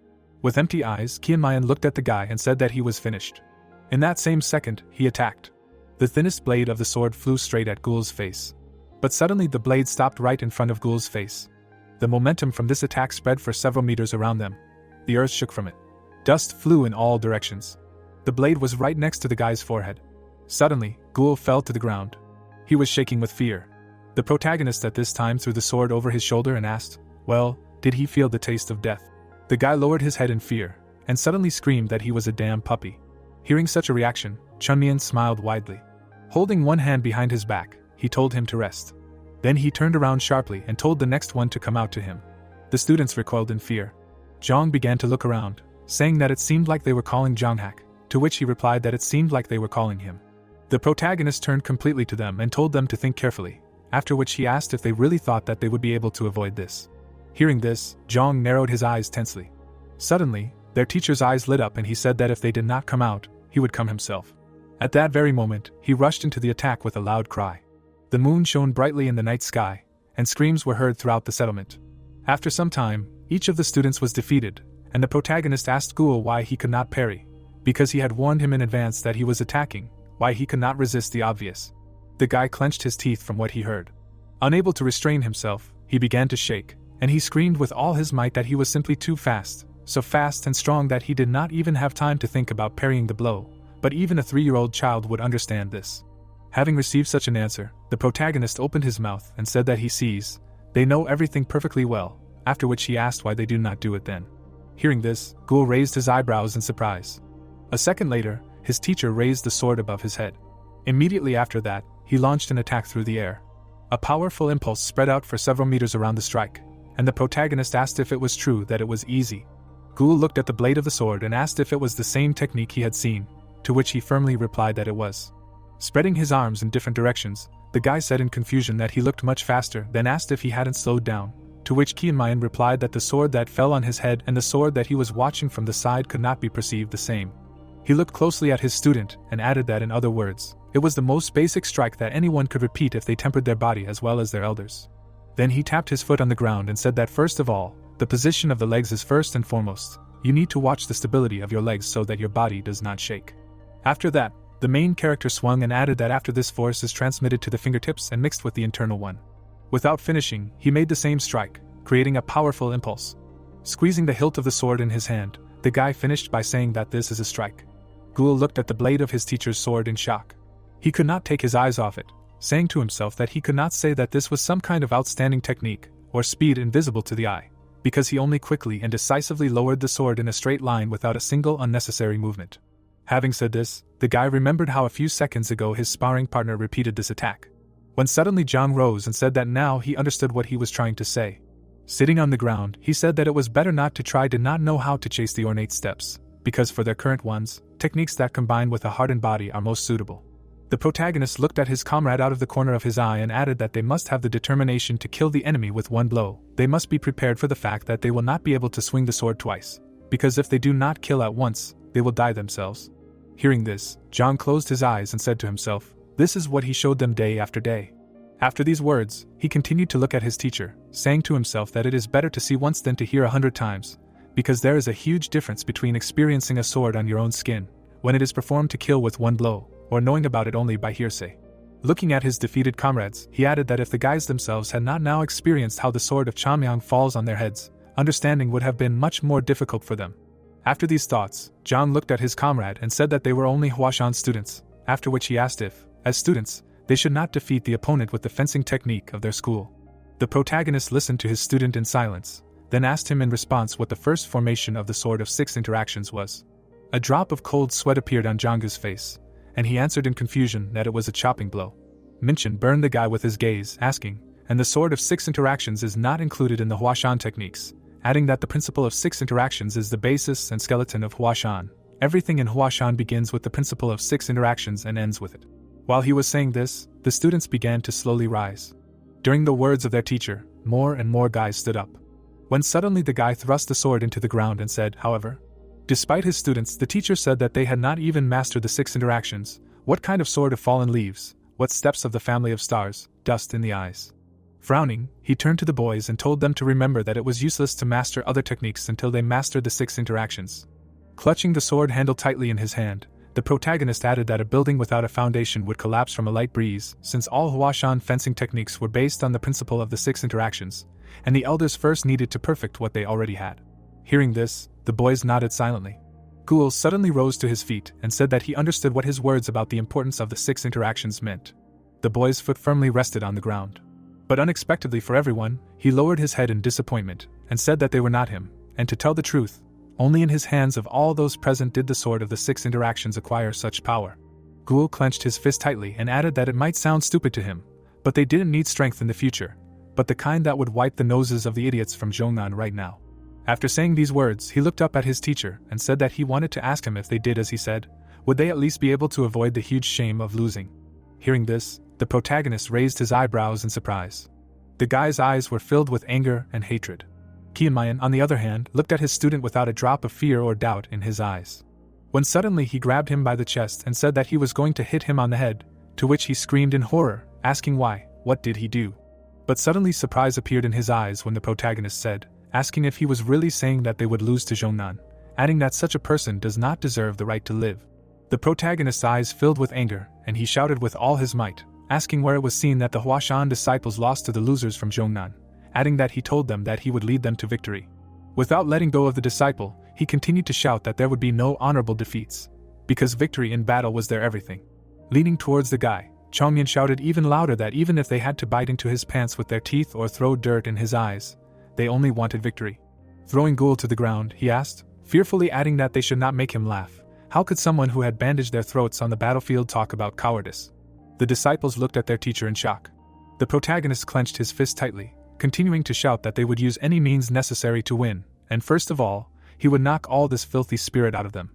With empty eyes, Kianmayan looked at the guy and said that he was finished. In that same second, he attacked. The thinnest blade of the sword flew straight at Ghoul's face. But suddenly the blade stopped right in front of Ghoul's face. The momentum from this attack spread for several meters around them. The earth shook from it. Dust flew in all directions. The blade was right next to the guy's forehead. Suddenly, Ghoul fell to the ground. He was shaking with fear. The protagonist at this time threw the sword over his shoulder and asked, "Well, did he feel the taste of death?" The guy lowered his head in fear, and suddenly screamed that he was a damn puppy. Hearing such a reaction, Chunmian smiled widely. Holding one hand behind his back, he told him to rest. Then he turned around sharply and told the next one to come out to him. The students recoiled in fear. Zhang began to look around, saying that it seemed like they were calling Zhanghak, to which he replied that it seemed like they were calling him. The protagonist turned completely to them and told them to think carefully, after which he asked if they really thought that they would be able to avoid this. Hearing this, Zhang narrowed his eyes tensely. Suddenly, their teacher's eyes lit up and he said that if they did not come out, he would come himself. At that very moment, he rushed into the attack with a loud cry. The moon shone brightly in the night sky, and screams were heard throughout the settlement. After some time, each of the students was defeated, and the protagonist asked Ghoul why he could not parry, because he had warned him in advance that he was attacking, why he could not resist the obvious. The guy clenched his teeth from what he heard. Unable to restrain himself, he began to shake, and he screamed with all his might that he was simply too fast, so fast and strong that he did not even have time to think about parrying the blow, but even a 3-year-old child would understand this. Having received such an answer, the protagonist opened his mouth and said that he sees, they know everything perfectly well, after which he asked why they do not do it then. Hearing this, Ghoul raised his eyebrows in surprise. A second later, his teacher raised the sword above his head. Immediately after that, he launched an attack through the air. A powerful impulse spread out for several meters around the strike, and the protagonist asked if it was true that it was easy. Ghoul looked at the blade of the sword and asked if it was the same technique he had seen, to which he firmly replied that it was. Spreading his arms in different directions, the guy said in confusion that he looked much faster, then asked if he hadn't slowed down, to which Kianmayan replied that the sword that fell on his head and the sword that he was watching from the side could not be perceived the same. He looked closely at his student and added that in other words, it was the most basic strike that anyone could repeat if they tempered their body as well as their elders. Then he tapped his foot on the ground and said that first of all, the position of the legs is first and foremost. You need to watch the stability of your legs so that your body does not shake. After that, the main character swung and added that after this force is transmitted to the fingertips and mixed with the internal one. Without finishing, he made the same strike, creating a powerful impulse. Squeezing the hilt of the sword in his hand, the guy finished by saying that this is a strike. Ghoul looked at the blade of his teacher's sword in shock. He could not take his eyes off it, saying to himself that he could not say that this was some kind of outstanding technique, or speed invisible to the eye, because he only quickly and decisively lowered the sword in a straight line without a single unnecessary movement. Having said this, the guy remembered how a few seconds ago his sparring partner repeated this attack. When suddenly Zhang rose and said that now he understood what he was trying to say. Sitting on the ground, he said that it was better not to try did not know how to chase the ornate steps, because for their current ones, techniques that combine with a heart and body are most suitable. The protagonist looked at his comrade out of the corner of his eye and added that they must have the determination to kill the enemy with one blow. They must be prepared for the fact that they will not be able to swing the sword twice, because if they do not kill at once, they will die themselves. Hearing this, Zhang closed his eyes and said to himself, this is what he showed them day after day. After these words, he continued to look at his teacher, saying to himself that it is better to see once than to hear 100 times, because there is a huge difference between experiencing a sword on your own skin, when it is performed to kill with one blow, or knowing about it only by hearsay. Looking at his defeated comrades, he added that if the guys themselves had not now experienced how the sword of Chamyang falls on their heads, understanding would have been much more difficult for them. After these thoughts, Zhang looked at his comrade and said that they were only Huashan students, after which he asked if, as students, they should not defeat the opponent with the fencing technique of their school. The protagonist listened to his student in silence, then asked him in response what the first formation of the Sword of 6 interactions was. A drop of cold sweat appeared on Zhang's face, and he answered in confusion that it was a chopping blow. Minchin burned the guy with his gaze, asking, and the Sword of 6 interactions is not included in the Huashan techniques, adding that the principle of 6 interactions is the basis and skeleton of Huashan. Everything in Huashan begins with the principle of 6 interactions and ends with it. While he was saying this, the students began to slowly rise. During the words of their teacher, more and more guys stood up. When suddenly the guy thrust the sword into the ground and said, however, despite his students, the teacher said that they had not even mastered the 6 interactions. What kind of sword of fallen leaves? What steps of the family of stars? Dust in the eyes. Frowning, he turned to the boys and told them to remember that it was useless to master other techniques until they mastered the 6 interactions. Clutching the sword handle tightly in his hand, the protagonist added that a building without a foundation would collapse from a light breeze, since all Huashan fencing techniques were based on the principle of the 6 interactions, and the elders first needed to perfect what they already had. Hearing this, the boys nodded silently. Ghoul suddenly rose to his feet and said that he understood what his words about the importance of the 6 interactions meant. The boy's foot firmly rested on the ground. But unexpectedly for everyone, he lowered his head in disappointment and said that they were not him, and to tell the truth, only in his hands of all those present did the sword of the 6 interactions acquire such power. Ghoul clenched his fist tightly and added that it might sound stupid to him, But they didn't need strength in the future, but the kind that would wipe the noses of the idiots from Zhongnan right now. After saying these words, he looked up at his teacher and said that he wanted to ask him if they did as he said, would they at least be able to avoid the huge shame of losing. Hearing this, the protagonist raised his eyebrows in surprise. The guy's eyes were filled with anger and hatred. Qianmayan, on the other hand, looked at his student without a drop of fear or doubt in his eyes. When suddenly he grabbed him by the chest and said that he was going to hit him on the head, to which he screamed in horror, asking why, what did he do? But suddenly surprise appeared in his eyes when the protagonist said, asking if he was really saying that they would lose to Zhongnan, adding that such a person does not deserve the right to live. The protagonist's eyes filled with anger, and he shouted with all his might, asking where it was seen that the Huashan disciples lost to the losers from Zhongnan, adding that he told them that he would lead them to victory. Without letting go of the disciple, he continued to shout that there would be no honorable defeats, because victory in battle was their everything. Leaning towards the guy, Chongyan shouted even louder that even if they had to bite into his pants with their teeth or throw dirt in his eyes, they only wanted victory. Throwing Ghoul to the ground, he asked, fearfully adding that they should not make him laugh. How could someone who had bandaged their throats on the battlefield talk about cowardice? The disciples looked at their teacher in shock. The protagonist clenched his fist tightly, continuing to shout that they would use any means necessary to win, and first of all, he would knock all this filthy spirit out of them.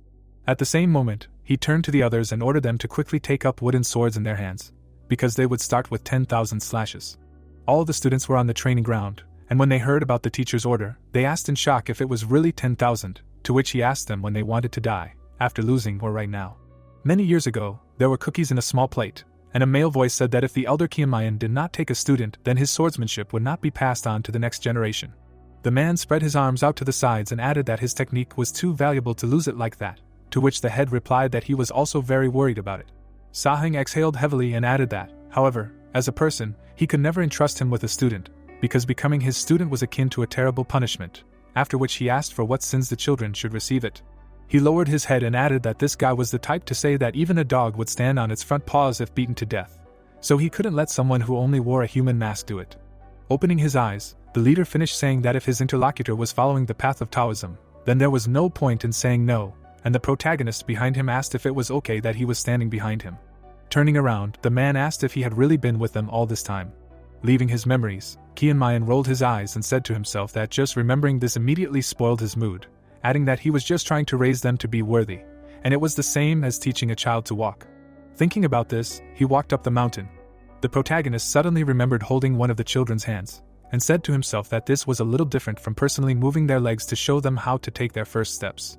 At the same moment, he turned to the others and ordered them to quickly take up wooden swords in their hands, because they would start with 10,000 slashes. All the students were on the training ground, and when they heard about the teacher's order, they asked in shock if it was really 10,000, to which he asked them when they wanted to die, after losing or right now. Many years ago, there were cookies in a small plate, and a male voice said that if the elder Qianmayan did not take a student, then his swordsmanship would not be passed on to the next generation. The man spread his arms out to the sides and added that his technique was too valuable to lose it like that, to which the head replied that he was also very worried about it. Saheng exhaled heavily and added that, however, as a person, he could never entrust him with a student, because becoming his student was akin to a terrible punishment, after which he asked for what sins the children should receive it. He lowered his head and added that this guy was the type to say that even a dog would stand on its front paws if beaten to death, so he couldn't let someone who only wore a human mask do it. Opening his eyes, the leader finished saying that if his interlocutor was following the path of Taoism, then there was no point in saying no, and the protagonist behind him asked if it was okay that he was standing behind him. Turning around, the man asked if he had really been with them all this time. Leaving his memories, Qianmayan rolled his eyes and said to himself that just remembering this immediately spoiled his mood, adding that he was just trying to raise them to be worthy, and it was the same as teaching a child to walk. Thinking about this, he walked up the mountain. The protagonist suddenly remembered holding one of the children's hands, and said to himself that this was a little different from personally moving their legs to show them how to take their first steps.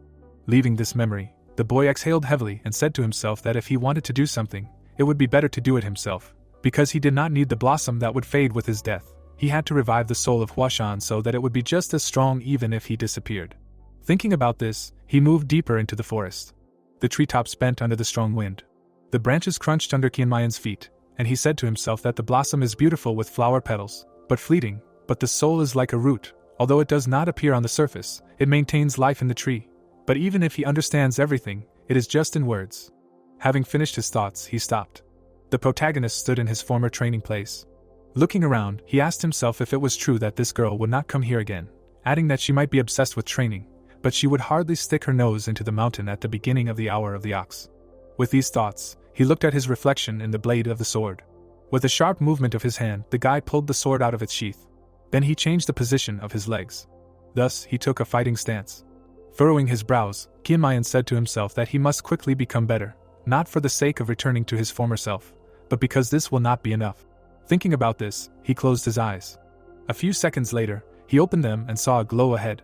Leaving this memory, the boy exhaled heavily and said to himself that if he wanted to do something, it would be better to do it himself, because he did not need the blossom that would fade with his death. He had to revive the soul of Huashan so that it would be just as strong even if he disappeared. Thinking about this, he moved deeper into the forest. The treetops bent under the strong wind. The branches crunched under Qianmayan's feet, and he said to himself that the blossom is beautiful with flower petals, but fleeting, but the soul is like a root, although it does not appear on the surface, it maintains life in the tree. But even if he understands everything, it is just in words. Having finished his thoughts, he stopped. The protagonist stood in his former training place. Looking around, he asked himself if it was true that this girl would not come here again, adding that she might be obsessed with training, but she would hardly stick her nose into the mountain at the beginning of the hour of the ox. With these thoughts, he looked at his reflection in the blade of the sword. With a sharp movement of his hand, the guy pulled the sword out of its sheath. Then he changed the position of his legs. Thus, he took a fighting stance. Furrowing his brows, Qianmayan said to himself that he must quickly become better, not for the sake of returning to his former self, but because this will not be enough. Thinking about this, he closed his eyes. A few seconds later, he opened them and saw a glow ahead.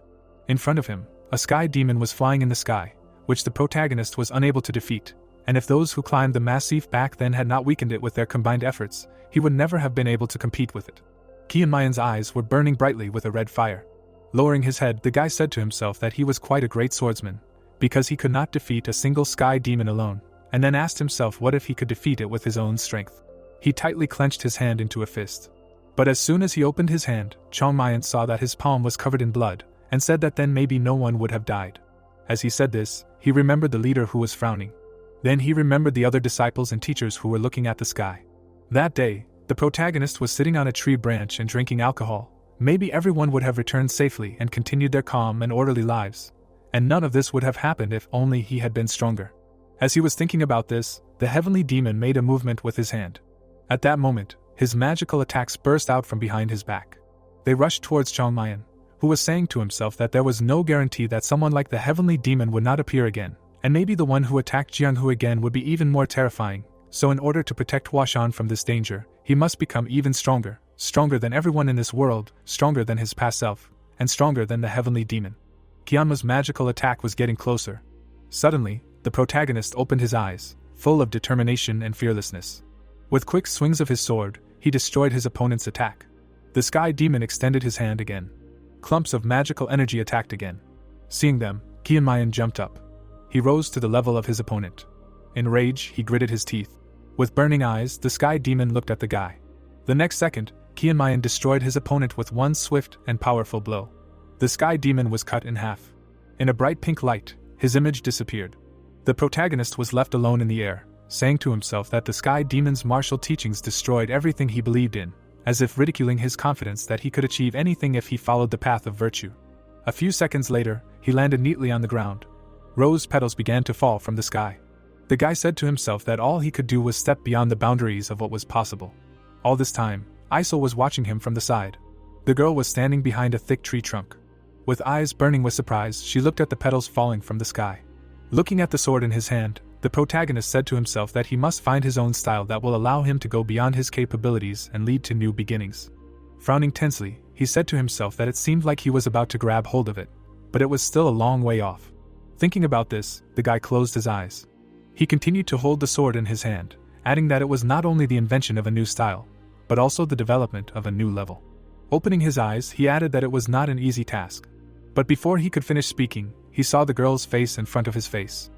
In front of him, a sky demon was flying in the sky, which the protagonist was unable to defeat, and if those who climbed the massif back then had not weakened it with their combined efforts, he would never have been able to compete with it. Qianmayan's eyes were burning brightly with a red fire. Lowering his head, the guy said to himself that he was quite a great swordsman, because he could not defeat a single sky demon alone, and then asked himself what if he could defeat it with his own strength. He tightly clenched his hand into a fist. But as soon as he opened his hand, Chongmayan saw that his palm was covered in blood, and said that then maybe no one would have died. As he said this, he remembered the leader who was frowning. Then he remembered the other disciples and teachers who were looking at the sky. That day, the protagonist was sitting on a tree branch and drinking alcohol. Maybe everyone would have returned safely and continued their calm and orderly lives. And none of this would have happened if only he had been stronger. As he was thinking about this, the heavenly demon made a movement with his hand. At that moment, His magical attacks burst out from behind his back. They rushed towards Chongmayan, who was saying to himself that there was no guarantee that someone like the heavenly demon would not appear again, and maybe the one who attacked Jianghu again would be even more terrifying, so in order to protect Huashan from this danger, he must become even stronger, stronger than everyone in this world, stronger than his past self, and stronger than the heavenly demon. Qianma's magical attack was getting closer. Suddenly, the protagonist opened his eyes, full of determination and fearlessness. With quick swings of his sword, he destroyed his opponent's attack. The sky demon extended his hand again. Clumps of magical energy attacked again. Seeing them, Qianmayan jumped up. He rose to the level of his opponent. In rage, he gritted his teeth. With burning eyes, the sky demon looked at the guy. The next second, Qianmayan destroyed his opponent with one swift and powerful blow. The sky demon was cut in half. In a bright pink light, his image disappeared. The protagonist was left alone in the air, saying to himself that the sky demon's martial teachings destroyed everything he believed in, as if ridiculing his confidence that he could achieve anything if he followed the path of virtue. A few seconds later, he landed neatly on the ground. Rose petals began to fall from the sky. The guy said to himself that all he could do was step beyond the boundaries of what was possible. All this time, Isol was watching him from the side. The girl was standing behind a thick tree trunk. With eyes burning with surprise, she looked at the petals falling from the sky. Looking at the sword in his hand, the protagonist said to himself that he must find his own style that will allow him to go beyond his capabilities and lead to new beginnings. Frowning tensely, he said to himself that it seemed like he was about to grab hold of it, but it was still a long way off. Thinking about this, the guy closed his eyes. He continued to hold the sword in his hand, adding that it was not only the invention of a new style, but also the development of a new level. Opening his eyes, he added that it was not an easy task. But before he could finish speaking, he saw the girl's face in front of his face.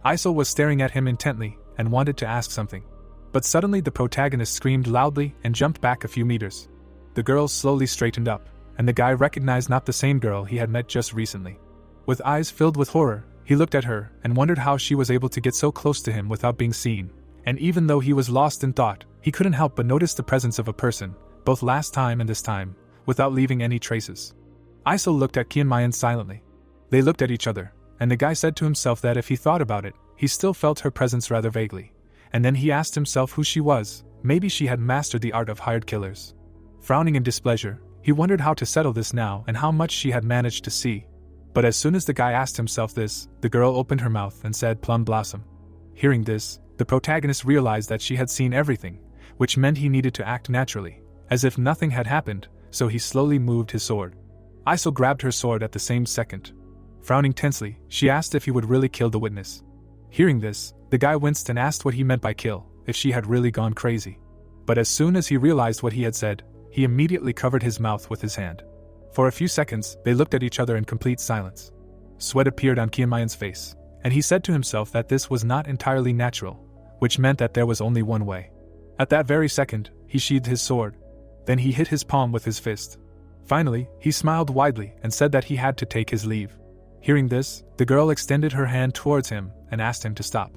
Isol was staring at him intently and wanted to ask something. But suddenly the protagonist screamed loudly and jumped back a few meters. The girl slowly straightened up, and the guy recognized not the same girl he had met just recently. With eyes filled with horror, he looked at her and wondered how she was able to get so close to him without being seen, and even though he was lost in thought, he couldn't help but notice the presence of a person, both last time and this time, without leaving any traces. Isol looked at Qianmayan silently. They looked at each other, and the guy said to himself that if he thought about it, he still felt her presence rather vaguely. And then he asked himself who she was. Maybe she had mastered the art of hired killers. Frowning in displeasure, he wondered how to settle this now and how much she had managed to see. But as soon as the guy asked himself this, the girl opened her mouth and said plum blossom. Hearing this, the protagonist realized that she had seen everything, which meant he needed to act naturally, as if nothing had happened, so he slowly moved his sword. Isol grabbed her sword at the same second. Frowning tensely, she asked if he would really kill the witness. Hearing this, the guy winced and asked what he meant by kill, if she had really gone crazy. But as soon as he realized what he had said, he immediately covered his mouth with his hand. For a few seconds, they looked at each other in complete silence. Sweat appeared on Qianmayan's face, and he said to himself that this was not entirely natural, which meant that there was only one way. At that very second, he sheathed his sword. Then he hit his palm with his fist. Finally, he smiled widely and said that he had to take his leave. Hearing this, the girl extended her hand towards him and asked him to stop.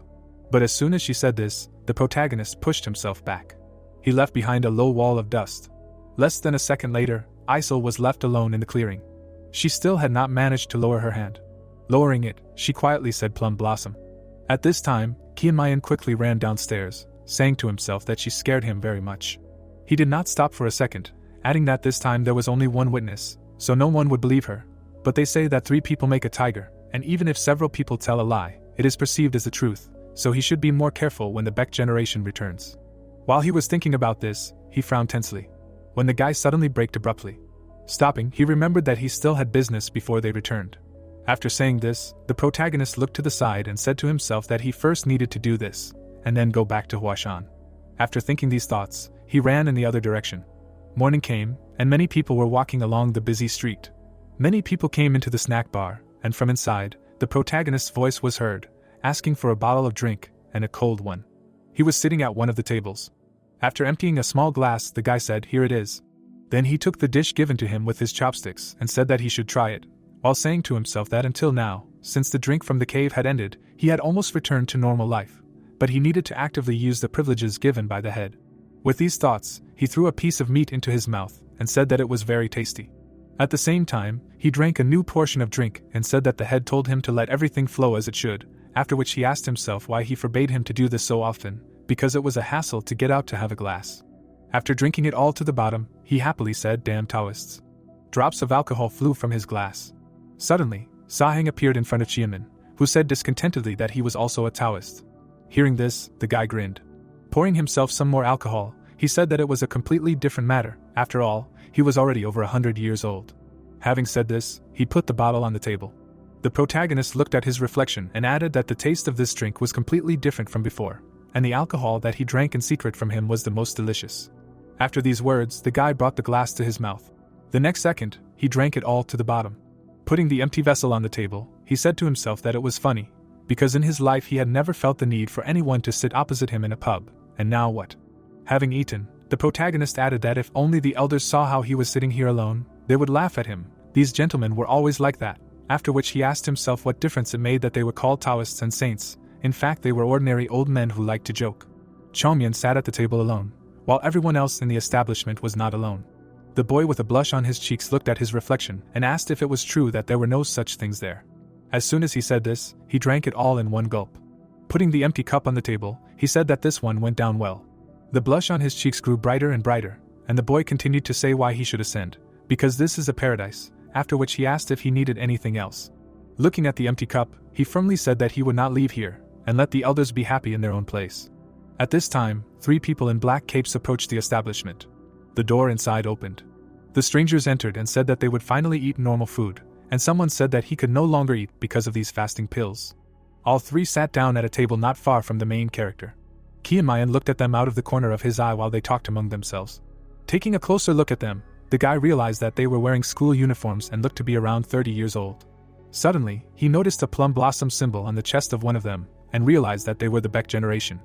But as soon as she said this, the protagonist pushed himself back. He left behind a low wall of dust. Less than a second later, Isol was left alone in the clearing. She still had not managed to lower her hand. Lowering it, she quietly said plum blossom. At this time, Qianmayan quickly ran downstairs, saying to himself that she scared him very much. He did not stop for a second, adding that this time there was only one witness, so no one would believe her. But they say that 3 people make a tiger, and even if several people tell a lie, it is perceived as the truth, so he should be more careful when the Beck generation returns. While he was thinking about this, he frowned tensely. When the guy suddenly braked abruptly. Stopping, he remembered that he still had business before they returned. After saying this, the protagonist looked to the side and said to himself that he first needed to do this, and then go back to Huashan. After thinking these thoughts, he ran in the other direction. Morning came, and many people were walking along the busy street. Many people came into the snack bar, and from inside, the protagonist's voice was heard, asking for a bottle of drink, and a cold one. He was sitting at one of the tables. After emptying a small glass, the guy said, "Here it is." Then he took the dish given to him with his chopsticks and said that he should try it, while saying to himself that until now, since the drink from the cave had ended, he had almost returned to normal life, but he needed to actively use the privileges given by the head. With these thoughts, he threw a piece of meat into his mouth and said that it was very tasty. At the same time, he drank a new portion of drink and said that the head told him to let everything flow as it should, after which he asked himself why he forbade him to do this so often, because it was a hassle to get out to have a glass. After drinking it all to the bottom, he happily said, "Damn Taoists." Drops of alcohol flew from his glass. Suddenly, Sahang appeared in front of Qianman, who said discontentedly that he was also a Taoist. Hearing this, the guy grinned. Pouring himself some more alcohol, he said that it was a completely different matter. After all, he was already over 100 years old. Having said this, he put the bottle on the table. The protagonist looked at his reflection and added that the taste of this drink was completely different from before, and the alcohol that he drank in secret from him was the most delicious. After these words, the guy brought the glass to his mouth. The next second, he drank it all to the bottom. Putting the empty vessel on the table, he said to himself that it was funny, because in his life he had never felt the need for anyone to sit opposite him in a pub, and now what? Having eaten, the protagonist added that if only the elders saw how he was sitting here alone, they would laugh at him. These gentlemen were always like that, after which he asked himself what difference it made that they were called Taoists and saints. In fact, they were ordinary old men who liked to joke. Chongmian sat at the table alone, while everyone else in the establishment was not alone. The boy with a blush on his cheeks looked at his reflection and asked if it was true that there were no such things there. As soon as he said this, he drank it all in one gulp. Putting the empty cup on the table, he said that this one went down well. The blush on his cheeks grew brighter and brighter, and the boy continued to say why he should ascend, because this is a paradise, after which he asked if he needed anything else. Looking at the empty cup, he firmly said that he would not leave here, and let the elders be happy in their own place. At this time, 3 people in black capes approached the establishment. The door inside opened. The strangers entered and said that they would finally eat normal food, and someone said that he could no longer eat because of these fasting pills. All 3 sat down at a table not far from the main character. Qianmayan looked at them out of the corner of his eye while they talked among themselves. Taking a closer look at them, the guy realized that they were wearing school uniforms and looked to be around 30 years old. Suddenly, he noticed a plum blossom symbol on the chest of one of them, and realized that they were the Beck generation.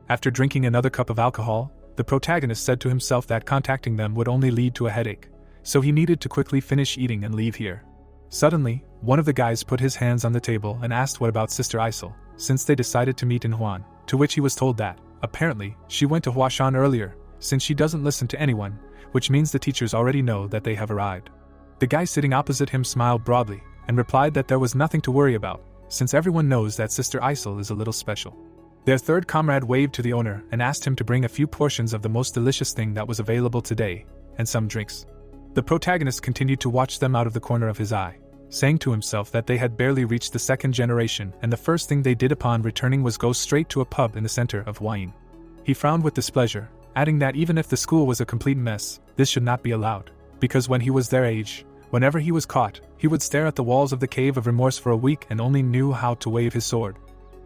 After drinking another cup of alcohol, the protagonist said to himself that contacting them would only lead to a headache, so he needed to quickly finish eating and leave here. Suddenly, one of the guys put his hands on the table and asked what about Sister Isel, since they decided to meet in Huan, to which he was told that, apparently, she went to Huashan earlier, since she doesn't listen to anyone, which means the teachers already know that they have arrived. The guy sitting opposite him smiled broadly, and replied that there was nothing to worry about, since everyone knows that Sister Isel is a little special. Their third comrade waved to the owner and asked him to bring a few portions of the most delicious thing that was available today, and some drinks. The protagonist continued to watch them out of the corner of his eye, saying to himself that they had barely reached the 2nd generation and the first thing they did upon returning was go straight to a pub in the center of Huayin. He frowned with displeasure, adding that even if the school was a complete mess, this should not be allowed, because when he was their age, whenever he was caught, he would stare at the walls of the Cave of Remorse for a week and only knew how to wave his sword.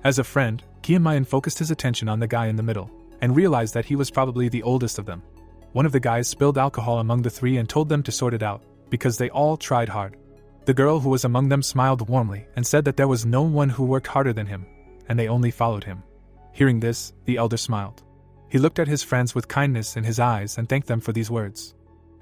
As a friend, Qianmayan focused his attention on the guy in the middle, and realized that he was probably the oldest of them. One of the guys spilled alcohol among the 3 and told them to sort it out, because they all tried hard. The girl who was among them smiled warmly and said that there was no one who worked harder than him, and they only followed him. Hearing this, the elder smiled. He looked at his friends with kindness in his eyes and thanked them for these words.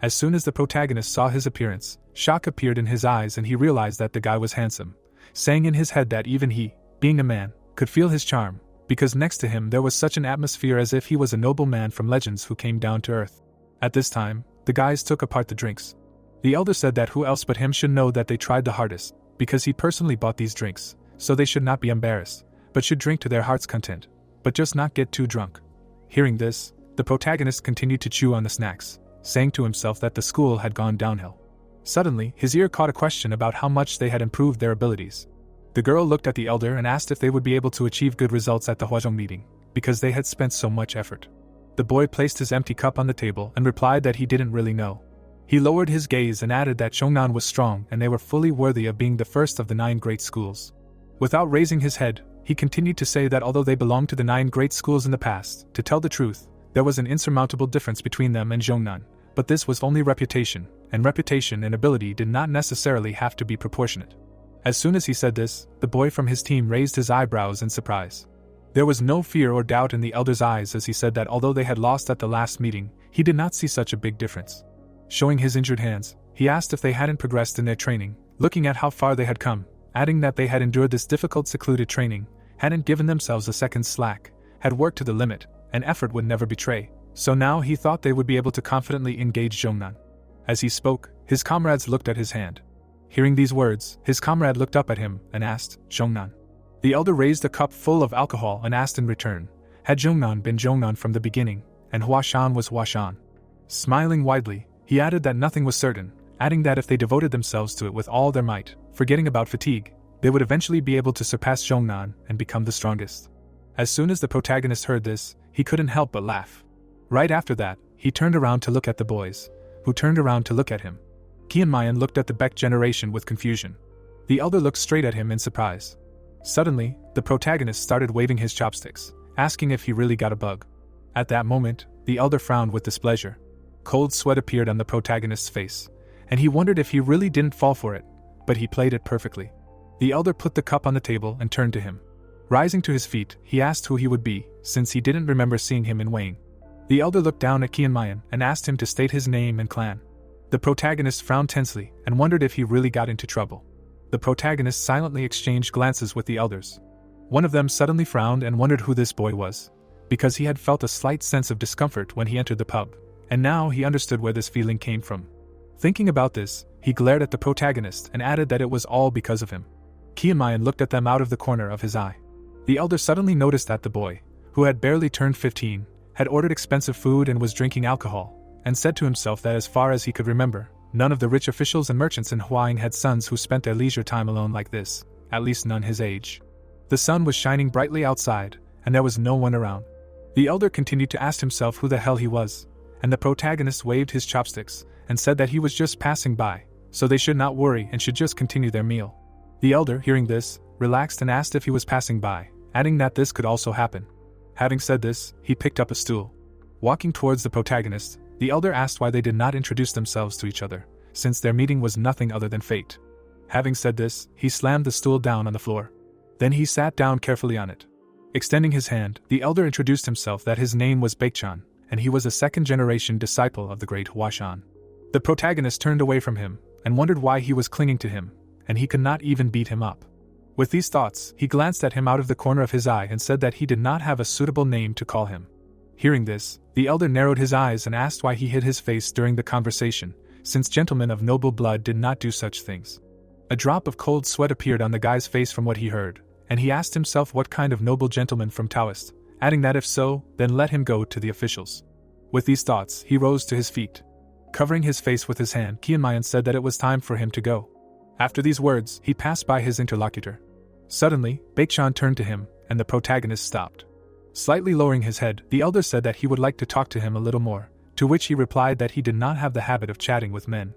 As soon as the protagonist saw his appearance, shock appeared in his eyes and he realized that the guy was handsome, saying in his head that even he, being a man, could feel his charm, because next to him there was such an atmosphere as if he was a noble man from legends who came down to earth. At this time, the guys took apart the drinks. The elder said that who else but him should know that they tried the hardest, because he personally bought these drinks, so they should not be embarrassed, but should drink to their heart's content, but just not get too drunk. Hearing this, the protagonist continued to chew on the snacks, saying to himself that the school had gone downhill. Suddenly, his ear caught a question about how much they had improved their abilities. The girl looked at the elder and asked if they would be able to achieve good results at the Huazhong meeting, because they had spent so much effort. The boy placed his empty cup on the table and replied that he didn't really know. He lowered his gaze and added that Chongnan was strong and they were fully worthy of being the first of the 9 great schools. Without raising his head, he continued to say that although they belonged to the 9 great schools in the past, to tell the truth, there was an insurmountable difference between them and Zhongnan, but this was only reputation, and reputation and ability did not necessarily have to be proportionate. As soon as he said this, the boy from his team raised his eyebrows in surprise. There was no fear or doubt in the elder's eyes as he said that although they had lost at the last meeting, he did not see such a big difference. Showing his injured hands, he asked if they hadn't progressed in their training, looking at how far they had come, adding that they had endured this difficult secluded training, hadn't given themselves a second's slack, had worked to the limit, and effort would never betray, so now he thought they would be able to confidently engage Zhongnan. As he spoke, his comrades looked at his hand. Hearing these words, his comrade looked up at him and asked, "Zhongnan?" The elder raised a cup full of alcohol and asked in return, had Zhongnan been Zhongnan from the beginning, and Huashan was Huashan? Smiling widely, he added that nothing was certain, adding that if they devoted themselves to it with all their might, forgetting about fatigue, they would eventually be able to surpass Zhongnan and become the strongest. As soon as the protagonist heard this, he couldn't help but laugh. Right after that, he turned around to look at the boys, who turned around to look at him. Qianmayan looked at the Beck generation with confusion. The elder looked straight at him in surprise. Suddenly, the protagonist started waving his chopsticks, asking if he really got a bug. At that moment, the elder frowned with displeasure. Cold sweat appeared on the protagonist's face, and he wondered if he really didn't fall for it, but he played it perfectly. The elder put the cup on the table and turned to him. Rising to his feet, he asked who he would be, since he didn't remember seeing him in Wayne. The elder looked down at Qianmayan and asked him to state his name and clan. The protagonist frowned tensely and wondered if he really got into trouble. The protagonist silently exchanged glances with the elders. One of them suddenly frowned and wondered who this boy was, because he had felt a slight sense of discomfort when he entered the pub, and now he understood where this feeling came from. Thinking about this, he glared at the protagonist and added that it was all because of him. Qianmayan looked at them out of the corner of his eye. The elder suddenly noticed that the boy, who had barely turned 15, had ordered expensive food and was drinking alcohol, and said to himself that as far as he could remember, none of the rich officials and merchants in Huang had sons who spent their leisure time alone like this, at least none his age. The sun was shining brightly outside, and there was no one around. The elder continued to ask himself who the hell he was, and the protagonist waved his chopsticks and said that he was just passing by, so they should not worry and should just continue their meal. The elder, hearing this, relaxed and asked if he was passing by, adding that this could also happen. Having said this, he picked up a stool. Walking towards the protagonist, the elder asked why they did not introduce themselves to each other, since their meeting was nothing other than fate. Having said this, he slammed the stool down on the floor. Then he sat down carefully on it. Extending his hand, the elder introduced himself that his name was Baekchan, and he was a second-generation disciple of the great Huashan. The protagonist turned away from him, and wondered why he was clinging to him, and he could not even beat him up. With these thoughts, he glanced at him out of the corner of his eye and said that he did not have a suitable name to call him. Hearing this, the elder narrowed his eyes and asked why he hid his face during the conversation, since gentlemen of noble blood did not do such things. A drop of cold sweat appeared on the guy's face from what he heard, and he asked himself what kind of noble gentleman from Taoist, adding that if so, then let him go to the officials. With these thoughts, he rose to his feet. Covering his face with his hand, Qianmayan said that it was time for him to go. After these words, he passed by his interlocutor. Suddenly, Baekchan turned to him, and the protagonist stopped. Slightly lowering his head, the elder said that he would like to talk to him a little more, to which he replied that he did not have the habit of chatting with men.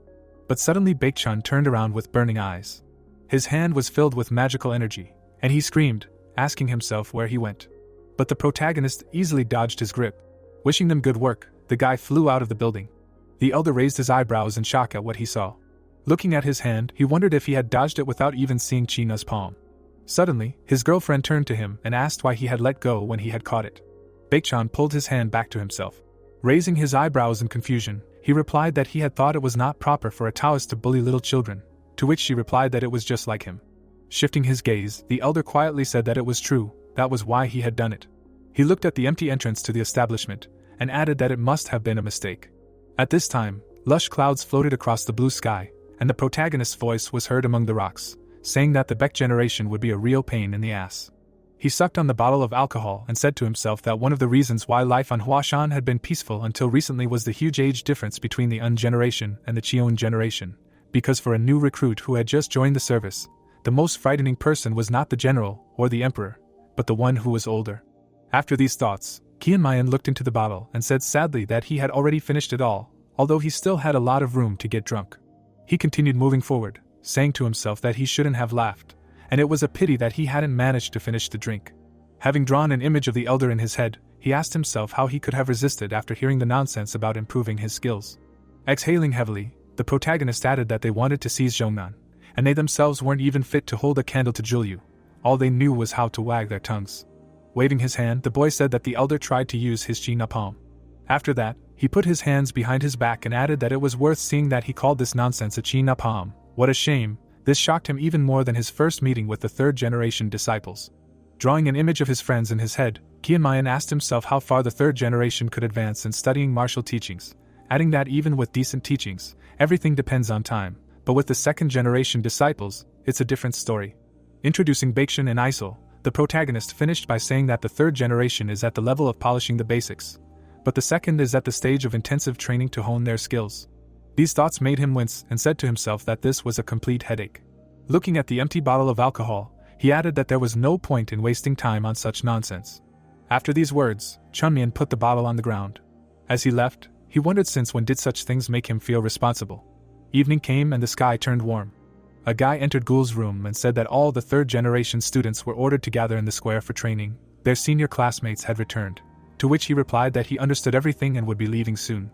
But suddenly Baekchan turned around with burning eyes. His hand was filled with magical energy, and he screamed, asking himself where he went. But the protagonist easily dodged his grip. Wishing them good work, the guy flew out of the building. The elder raised his eyebrows in shock at what he saw. Looking at his hand, he wondered if he had dodged it without even seeing China's palm. Suddenly, his girlfriend turned to him and asked why he had let go when he had caught it. Baekchan pulled his hand back to himself. Raising his eyebrows in confusion, he replied that he had thought it was not proper for a Taoist to bully little children, to which she replied that it was just like him. Shifting his gaze, the elder quietly said that it was true, that was why he had done it. He looked at the empty entrance to the establishment, and added that it must have been a mistake. At this time, lush clouds floated across the blue sky, and the protagonist's voice was heard among the rocks, saying that the Beck generation would be a real pain in the ass. He sucked on the bottle of alcohol and said to himself that one of the reasons why life on Huashan had been peaceful until recently was the huge age difference between the Un generation and the Qion generation, because for a new recruit who had just joined the service, the most frightening person was not the general or the emperor, but the one who was older. After these thoughts, Qianmayan looked into the bottle and said sadly that he had already finished it all, although he still had a lot of room to get drunk. He continued moving forward, saying to himself that he shouldn't have laughed, and it was a pity that he hadn't managed to finish the drink. Having drawn an image of the elder in his head, he asked himself how he could have resisted after hearing the nonsense about improving his skills. Exhaling heavily, the protagonist added that they wanted to seize Zhongnan, and they themselves weren't even fit to hold a candle to Julyu. All they knew was how to wag their tongues. Waving his hand, the boy said that the elder tried to use his Chi palm. After that, he put his hands behind his back and added that it was worth seeing that he called this nonsense a Chi palm. What a shame! This shocked him even more than his first meeting with the third-generation disciples. Drawing an image of his friends in his head, Qianmayan asked himself how far the third generation could advance in studying martial teachings, adding that even with decent teachings, everything depends on time, but with the second-generation disciples, it's a different story. Introducing Baekchan and Isol, the protagonist finished by saying that the third generation is at the level of polishing the basics, but the second is at the stage of intensive training to hone their skills. These thoughts made him wince and said to himself that this was a complete headache. Looking at the empty bottle of alcohol, he added that there was no point in wasting time on such nonsense. After these words, Chunmin put the bottle on the ground. As he left, he wondered since when did such things make him feel responsible. Evening came and the sky turned warm. A guy entered Gul's room and said that all the third-generation students were ordered to gather in the square for training. Their senior classmates had returned, to which he replied that he understood everything and would be leaving soon.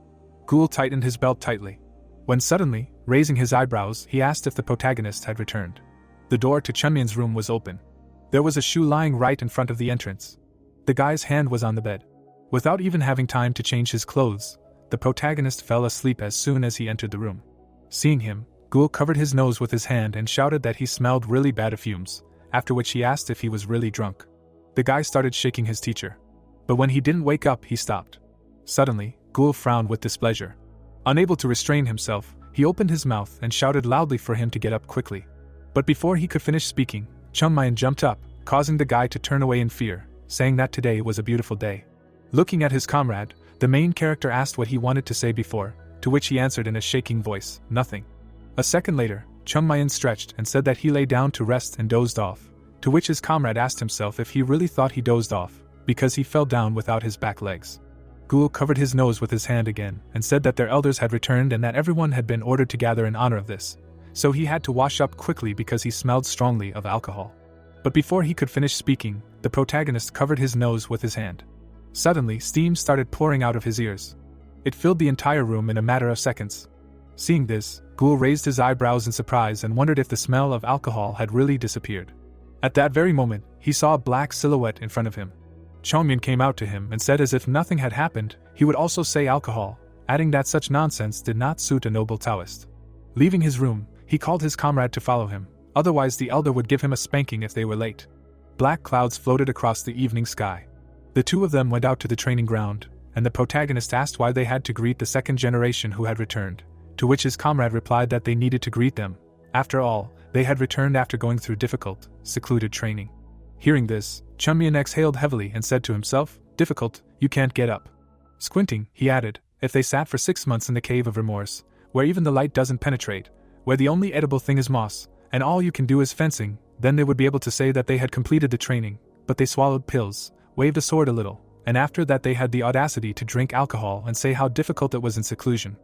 Gul tightened his belt tightly. When suddenly, raising his eyebrows, he asked if the protagonist had returned. The door to Chunmin's room was open. There was a shoe lying right in front of the entrance. The guy's hand was on the bed. Without even having time to change his clothes, the protagonist fell asleep as soon as he entered the room. Seeing him, Gul covered his nose with his hand and shouted that he smelled really bad of fumes, after which he asked if he was really drunk. The guy started shaking his teacher. But when he didn't wake up, he stopped. Suddenly, Gul frowned with displeasure. Unable to restrain himself, he opened his mouth and shouted loudly for him to get up quickly. But before he could finish speaking, Chunmin jumped up, causing the guy to turn away in fear, saying that today was a beautiful day. Looking at his comrade, the main character asked what he wanted to say before, to which he answered in a shaking voice, nothing. A second later, Chunmin stretched and said that he lay down to rest and dozed off, to which his comrade asked himself if he really thought he dozed off, because he fell down without his back legs. Gul covered his nose with his hand again and said that their elders had returned and that everyone had been ordered to gather in honor of this, so he had to wash up quickly because he smelled strongly of alcohol. But before he could finish speaking, the protagonist covered his nose with his hand. Suddenly, steam started pouring out of his ears. It filled the entire room in a matter of seconds. Seeing this, Gul raised his eyebrows in surprise and wondered if the smell of alcohol had really disappeared. At that very moment, he saw a black silhouette in front of him. Chunmin came out to him and said as if nothing had happened, he would also say alcohol, adding that such nonsense did not suit a noble Taoist. Leaving his room, he called his comrade to follow him, otherwise the elder would give him a spanking if they were late. Black clouds floated across the evening sky. The two of them went out to the training ground, and the protagonist asked why they had to greet the second generation who had returned, to which his comrade replied that they needed to greet them. After all, they had returned after going through difficult, secluded training. Hearing this, Chunmin exhaled heavily and said to himself, difficult, you can't get up. Squinting, he added, if they sat for 6 months in the cave of remorse, where even the light doesn't penetrate, where the only edible thing is moss, and all you can do is fencing, then they would be able to say that they had completed the training, but they swallowed pills, waved a sword a little, and after that they had the audacity to drink alcohol and say how difficult it was in seclusion.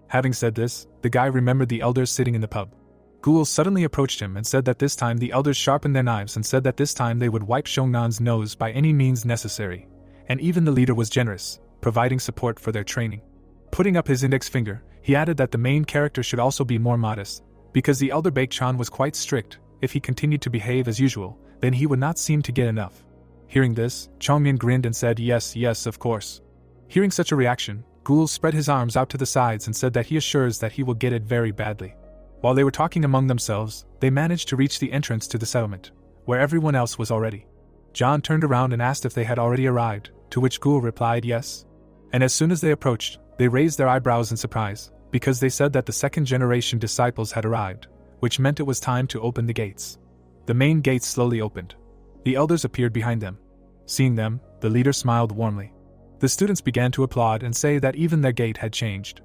Having said this, the guy remembered the elders sitting in the pub. Gul suddenly approached him and said that this time the elders sharpened their knives and said that this time they would wipe Shongnan's nose by any means necessary, and even the leader was generous, providing support for their training. Putting up his index finger, he added that the main character should also be more modest, because the elder Baekchan was quite strict. If he continued to behave as usual, then he would not seem to get enough. Hearing this, Chunmin grinned and said yes, of course. Hearing such a reaction, Gul spread his arms out to the sides and said that he assures that he will get it very badly. While they were talking among themselves, they managed to reach the entrance to the settlement, where everyone else was already. John turned around and asked if they had already arrived, to which Gul replied yes. And as soon as they approached, they raised their eyebrows in surprise, because they said that the second-generation disciples had arrived, which meant it was time to open the gates. The main gates slowly opened. The elders appeared behind them. Seeing them, the leader smiled warmly. The students began to applaud and say that even their gait had changed.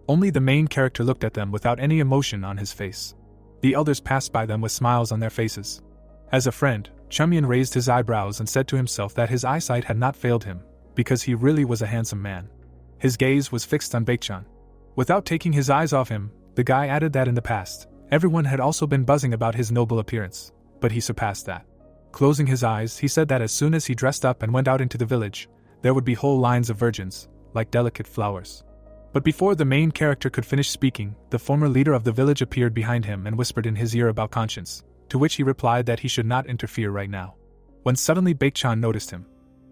Only the main character looked at them without any emotion on his face. The elders passed by them with smiles on their faces. As a friend, Chunmin raised his eyebrows and said to himself that his eyesight had not failed him, because he really was a handsome man. His gaze was fixed on Baekchan. Without taking his eyes off him, the guy added that in the past, everyone had also been buzzing about his noble appearance, but he surpassed that. Closing his eyes, he said that as soon as he dressed up and went out into the village, there would be whole lines of virgins, like delicate flowers. But before the main character could finish speaking, the former leader of the village appeared behind him and whispered in his ear about conscience, to which he replied that he should not interfere right now. When suddenly Baekchan noticed him.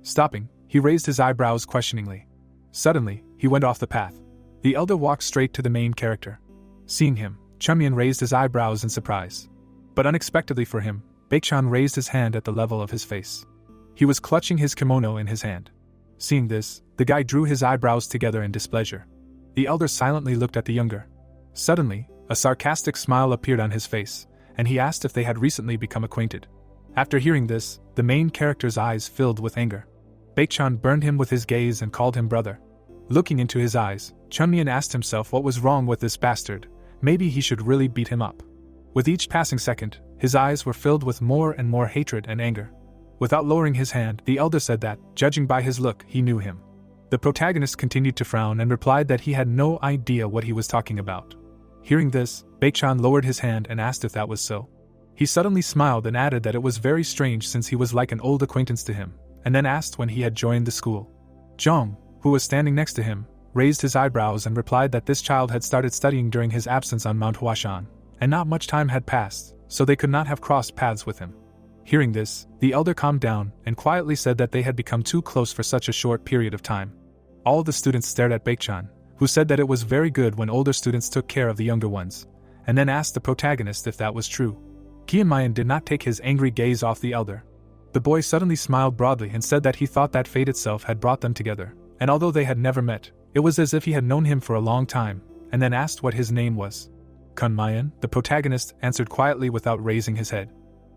Stopping, he raised his eyebrows questioningly. Suddenly, he went off the path. The elder walked straight to the main character. Seeing him, Chunmin raised his eyebrows in surprise. But unexpectedly for him, Baekchan raised his hand at the level of his face. He was clutching his kimono in his hand. Seeing this, the guy drew his eyebrows together in displeasure. The elder silently looked at the younger. Suddenly, a sarcastic smile appeared on his face, and he asked if they had recently become acquainted. After hearing this, the main character's eyes filled with anger. Baekchan burned him with his gaze and called him brother. Looking into his eyes, Chunmian asked himself what was wrong with this bastard. Maybe he should really beat him up. With each passing second, his eyes were filled with more and more hatred and anger. Without lowering his hand, the elder said that, judging by his look, he knew him. The protagonist continued to frown and replied that he had no idea what he was talking about. Hearing this, Baekchan lowered his hand and asked if that was so. He suddenly smiled and added that it was very strange since he was like an old acquaintance to him, and then asked when he had joined the school. Zhang, who was standing next to him, raised his eyebrows and replied that this child had started studying during his absence on Mount Huashan, and not much time had passed, so they could not have crossed paths with him. Hearing this, the elder calmed down and quietly said that they had become too close for such a short period of time. All the students stared at Baekchan, who said that it was very good when older students took care of the younger ones, and then asked the protagonist if that was true. Kianmayan did not take his angry gaze off the elder. The boy suddenly smiled broadly and said that he thought that fate itself had brought them together, and although they had never met, it was as if he had known him for a long time, and then asked what his name was. Kunmayan, the protagonist, answered quietly without raising his head.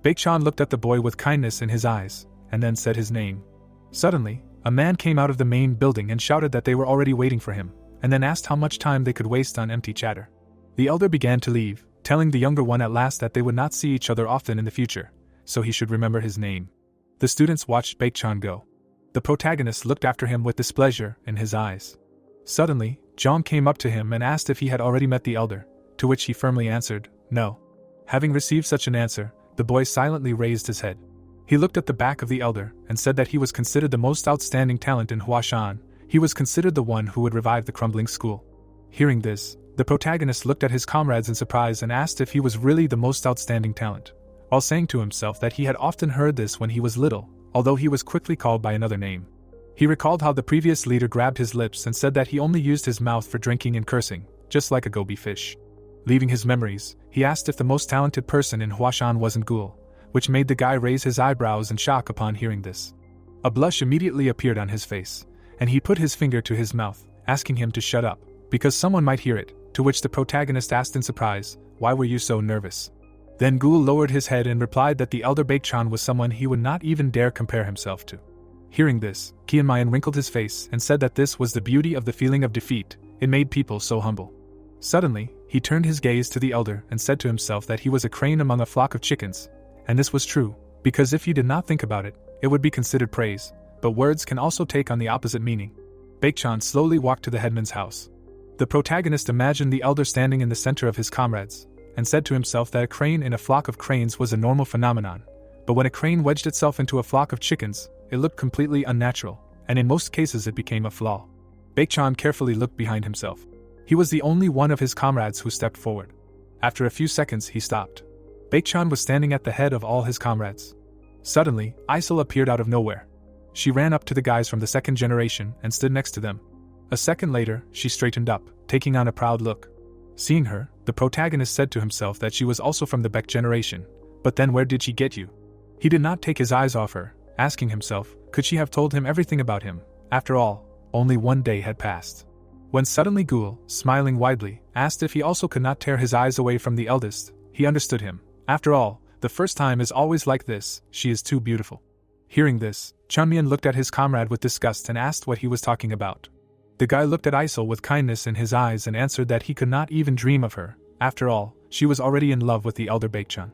Baekchan looked at the boy with kindness in his eyes, and then said his name. Suddenly, a man came out of the main building and shouted that they were already waiting for him, and then asked how much time they could waste on empty chatter. The elder began to leave, telling the younger one at last that they would not see each other often in the future, so he should remember his name. The students watched Baekchan go. The protagonist looked after him with displeasure in his eyes. Suddenly, Zhang came up to him and asked if he had already met the elder, to which he firmly answered, no. Having received such an answer, the boy silently raised his head. He looked at the back of the elder and said that he was considered the most outstanding talent in Huashan. He was considered the one who would revive the crumbling school. Hearing this, the protagonist looked at his comrades in surprise and asked if he was really the most outstanding talent, while saying to himself that he had often heard this when he was little, although he was quickly called by another name. He recalled how the previous leader grabbed his lips and said that he only used his mouth for drinking and cursing, just like a goby fish. Leaving his memories, he asked if the most talented person in Huashan wasn't Ghoul, which made the guy raise his eyebrows in shock upon hearing this. A blush immediately appeared on his face, and he put his finger to his mouth, asking him to shut up, because someone might hear it, to which the protagonist asked in surprise, "Why were you so nervous?" Then Ghoul lowered his head and replied that the elder Baekchan was someone he would not even dare compare himself to. Hearing this, Kianmayan wrinkled his face and said that this was the beauty of the feeling of defeat, it made people so humble. Suddenly, he turned his gaze to the elder and said to himself that he was a crane among a flock of chickens, and this was true, because if he did not think about it, it would be considered praise, but words can also take on the opposite meaning. Baekchan slowly walked to the headman's house. The protagonist imagined the elder standing in the center of his comrades, and said to himself that a crane in a flock of cranes was a normal phenomenon, but when a crane wedged itself into a flock of chickens, it looked completely unnatural, and in most cases it became a flaw. Baekchan carefully looked behind himself. He was the only one of his comrades who stepped forward. After a few seconds he stopped. Baekchan was standing at the head of all his comrades. Suddenly, Isel appeared out of nowhere. She ran up to the guys from the second generation and stood next to them. A second later, she straightened up, taking on a proud look. Seeing her, the protagonist said to himself that she was also from the Beck generation, but then where did she get you? He did not take his eyes off her, asking himself, could she have told him everything about him? After all, only one day had passed. When suddenly Ghoul, smiling widely, asked if he also could not tear his eyes away from the eldest, he understood him. After all, the first time is always like this, she is too beautiful. Hearing this, Chunmian looked at his comrade with disgust and asked what he was talking about. The guy looked at Isel with kindness in his eyes and answered that he could not even dream of her. After all, she was already in love with the elder Baekchan.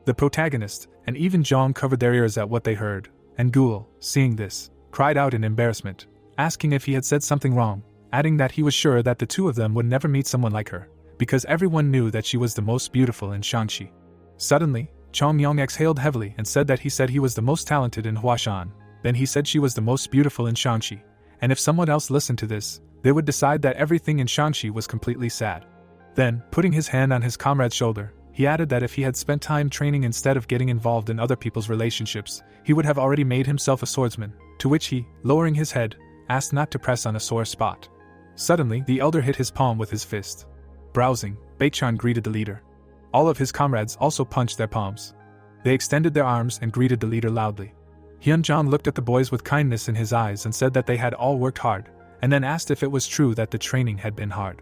The protagonist, and even Zhang covered their ears at what they heard, and Ghoul, seeing this, cried out in embarrassment, asking if he had said something wrong, adding that he was sure that the two of them would never meet someone like her, because everyone knew that she was the most beautiful in Shangxi. Suddenly, Chongyong exhaled heavily and said that he said he was the most talented in Huashan, then he said she was the most beautiful in Shangxi, and if someone else listened to this, they would decide that everything in Shangxi was completely sad. Then, putting his hand on his comrade's shoulder, he added that if he had spent time training instead of getting involved in other people's relationships, he would have already made himself a swordsman, to which he, lowering his head, asked not to press on a sore spot. Suddenly, the elder hit his palm with his fist. Browsing, Baekchan greeted the leader. All of his comrades also punched their palms. They extended their arms and greeted the leader loudly. Hyunjong looked at the boys with kindness in his eyes and said that they had all worked hard, and then asked if it was true that the training had been hard.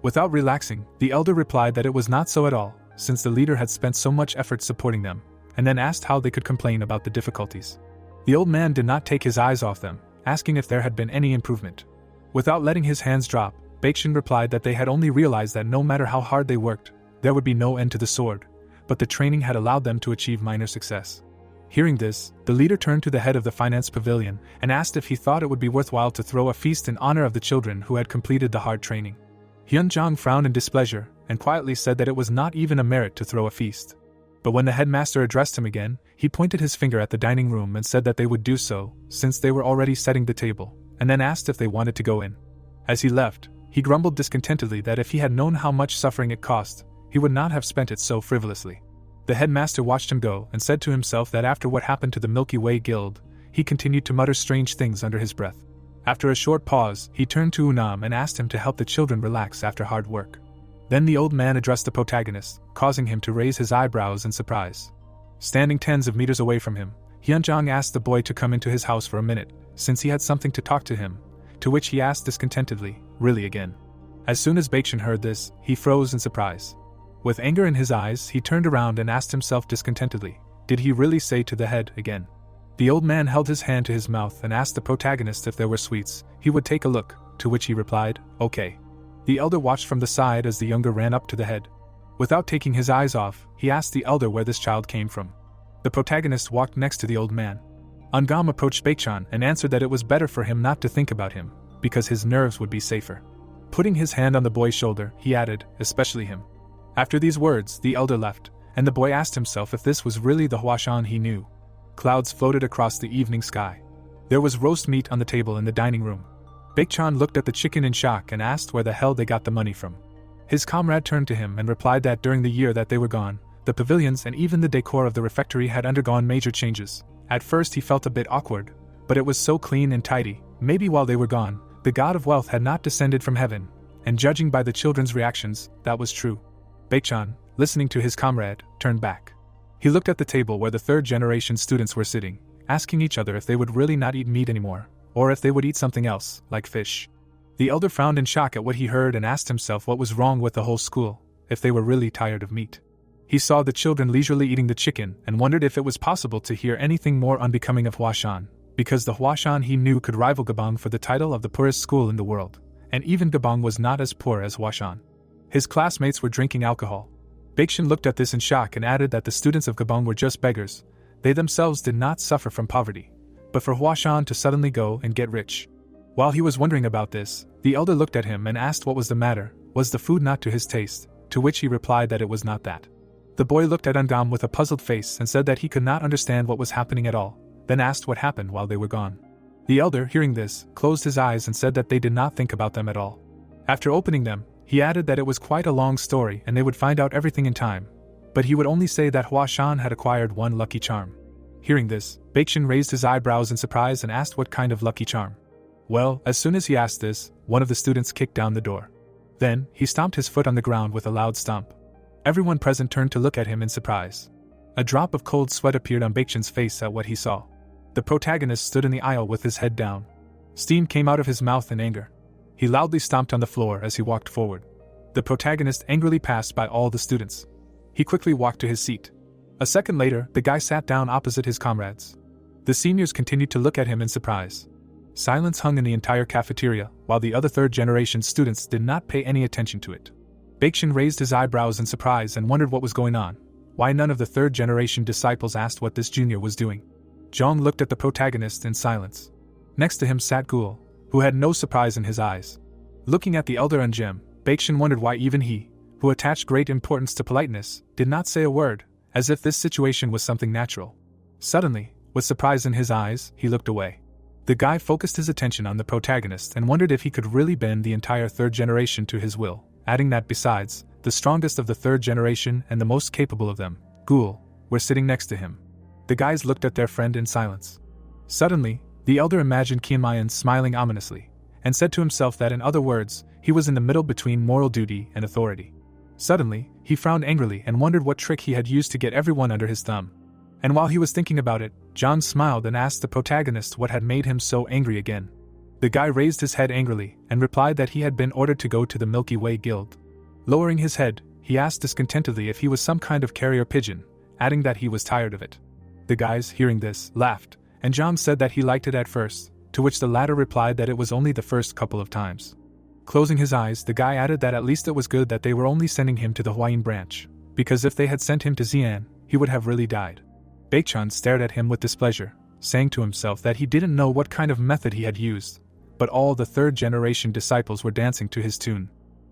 Without relaxing, the elder replied that it was not so at all, since the leader had spent so much effort supporting them, and then asked how they could complain about the difficulties. The old man did not take his eyes off them, asking if there had been any improvement. Without letting his hands drop, Baekshun replied that they had only realized that no matter how hard they worked, there would be no end to the sword, but the training had allowed them to achieve minor success. Hearing this, the leader turned to the head of the finance pavilion and asked if he thought it would be worthwhile to throw a feast in honor of the children who had completed the hard training. Hyunjong frowned in displeasure and quietly said that it was not even a merit to throw a feast. But when the headmaster addressed him again, he pointed his finger at the dining room and said that they would do so, since they were already setting the table, and then asked if they wanted to go in. As he left, he grumbled discontentedly that if he had known how much suffering it cost, he would not have spent it so frivolously. The headmaster watched him go and said to himself that after what happened to the Milky Way Guild, he continued to mutter strange things under his breath. After a short pause, he turned to Unam and asked him to help the children relax after hard work. Then the old man addressed the protagonist, causing him to raise his eyebrows in surprise. Standing tens of meters away from him, Hyunjong asked the boy to come into his house for a minute, since he had something to talk to him, to which he asked discontentedly, "Really again?" As soon as Baekshun heard this, he froze in surprise. With anger in his eyes, he turned around and asked himself discontentedly, did he really say to the head again? The old man held his hand to his mouth and asked the protagonist if there were sweets. He would take a look, to which he replied, "Okay." The elder watched from the side as the younger ran up to the head. Without taking his eyes off, he asked the elder where this child came from. The protagonist walked next to the old man. Ungam approached Baekchan and answered that it was better for him not to think about him, because his nerves would be safer. Putting his hand on the boy's shoulder, he added, "Especially him." After these words, the elder left, and the boy asked himself if this was really the Huashan he knew. Clouds floated across the evening sky. There was roast meat on the table in the dining room. Baekchan looked at the chicken in shock and asked where the hell they got the money from. His comrade turned to him and replied that during the year that they were gone, the pavilions and even the decor of the refectory had undergone major changes. At first he felt a bit awkward, but it was so clean and tidy. Maybe while they were gone, the god of wealth had not descended from heaven, and judging by the children's reactions, that was true. Baekchan, listening to his comrade, turned back. He looked at the table where the third-generation students were sitting, asking each other if they would really not eat meat anymore, or if they would eat something else, like fish. The elder frowned in shock at what he heard and asked himself what was wrong with the whole school, if they were really tired of meat. He saw the children leisurely eating the chicken and wondered if it was possible to hear anything more unbecoming of Huashan, because the Huashan he knew could rival Gabong for the title of the poorest school in the world, and even Gabong was not as poor as Huashan. His classmates were drinking alcohol. Baekshun looked at this in shock and added that the students of Gabong were just beggars. They themselves did not suffer from poverty, but for Huashan to suddenly go and get rich. While he was wondering about this, the elder looked at him and asked what was the matter. Was the food not to his taste? To which he replied that it was not that. The boy looked at Ungam with a puzzled face and said that he could not understand what was happening at all, then asked what happened while they were gone. The elder, hearing this, closed his eyes and said that they did not think about them at all. After opening them, he added that it was quite a long story and they would find out everything in time, but he would only say that Huashan had acquired one lucky charm. Hearing this, Baekshun raised his eyebrows in surprise and asked what kind of lucky charm. Well, as soon as he asked this, one of the students kicked down the door. Then, he stomped his foot on the ground with a loud stomp. Everyone present turned to look at him in surprise. A drop of cold sweat appeared on Baekshun's face at what he saw. The protagonist stood in the aisle with his head down. Steam came out of his mouth in anger. He loudly stomped on the floor as he walked forward. The protagonist angrily passed by all the students. He quickly walked to his seat. A second later, the guy sat down opposite his comrades. The seniors continued to look at him in surprise. Silence hung in the entire cafeteria, while the other third-generation students did not pay any attention to it. Baekshun raised his eyebrows in surprise and wondered what was going on. Why none of the third-generation disciples asked what this junior was doing. Jong looked at the protagonist in silence. Next to him sat Gul, who had no surprise in his eyes. Looking at the elder and Jem, Baekshun wondered why even he, who attached great importance to politeness, did not say a word, as if this situation was something natural. Suddenly, with surprise in his eyes, he looked away. The guy focused his attention on the protagonist and wondered if he could really bend the entire third generation to his will, adding that besides, the strongest of the third generation and the most capable of them, Gul, were sitting next to him. The guys looked at their friend in silence. Suddenly, the elder imagined Kianmayan smiling ominously, and said to himself that in other words, he was in the middle between moral duty and authority. Suddenly, he frowned angrily and wondered what trick he had used to get everyone under his thumb. And while he was thinking about it, John smiled and asked the protagonist what had made him so angry again. The guy raised his head angrily and replied that he had been ordered to go to the Milky Way Guild. Lowering his head, he asked discontentedly if he was some kind of carrier pigeon, adding that he was tired of it. The guys, hearing this, laughed, and John said that he liked it at first, to which the latter replied that it was only the first couple of times. Closing his eyes, the guy added that at least it was good that they were only sending him to the Huayin branch, because if they had sent him to Xi'an, he would have really died. Baekchun stared at him with displeasure, saying to himself that he didn't know what kind of method he had used, but all the third-generation disciples were dancing to his tune.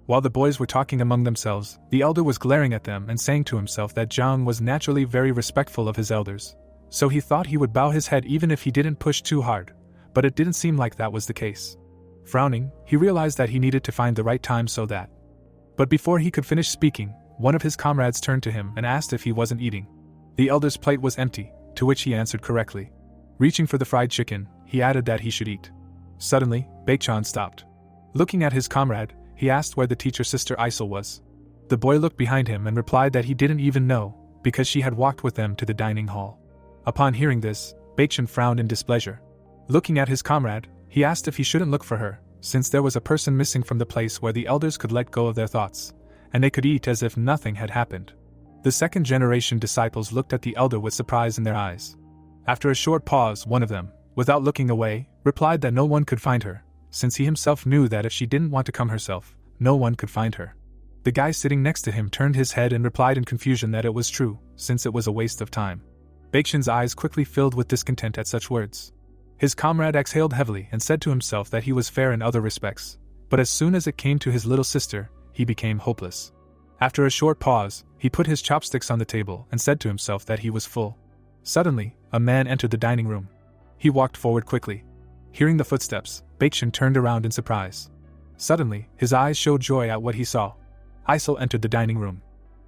While the boys were talking among themselves, the elder was glaring at them and saying to himself that Zhang was naturally very respectful of his elders, so he thought he would bow his head even if he didn't push too hard, but it didn't seem like that was the case. Frowning, he realized that he needed to find the right time so that. But before he could finish speaking, one of his comrades turned to him and asked if he wasn't eating. The elder's plate was empty, to which he answered correctly. Reaching for the fried chicken, he added that he should eat. Suddenly, Baekchun stopped. Looking at his comrade, he asked where the teacher sister Isol was. The boy looked behind him and replied that he didn't even know, because she had walked with them to the dining hall. Upon hearing this, Baekchun frowned in displeasure. Looking at his comrade, he asked if he shouldn't look for her, since there was a person missing from the place where the elders could let go of their thoughts, and they could eat as if nothing had happened. The second-generation disciples looked at the elder with surprise in their eyes. After a short pause, one of them, without looking away, replied that no one could find her, since he himself knew that if she didn't want to come herself, no one could find her. The guy sitting next to him turned his head and replied in confusion that it was true, since it was a waste of time. Baekchun's eyes quickly filled with discontent at such words. His comrade exhaled heavily and said to himself that he was fair in other respects, but as soon as it came to his little sister, he became hopeless. After a short pause, he put his chopsticks on the table and said to himself that he was full. Suddenly, a man entered the dining room. He walked forward quickly. Hearing the footsteps, Baekchun turned around in surprise. Suddenly, his eyes showed joy at what he saw. Isol entered the dining room.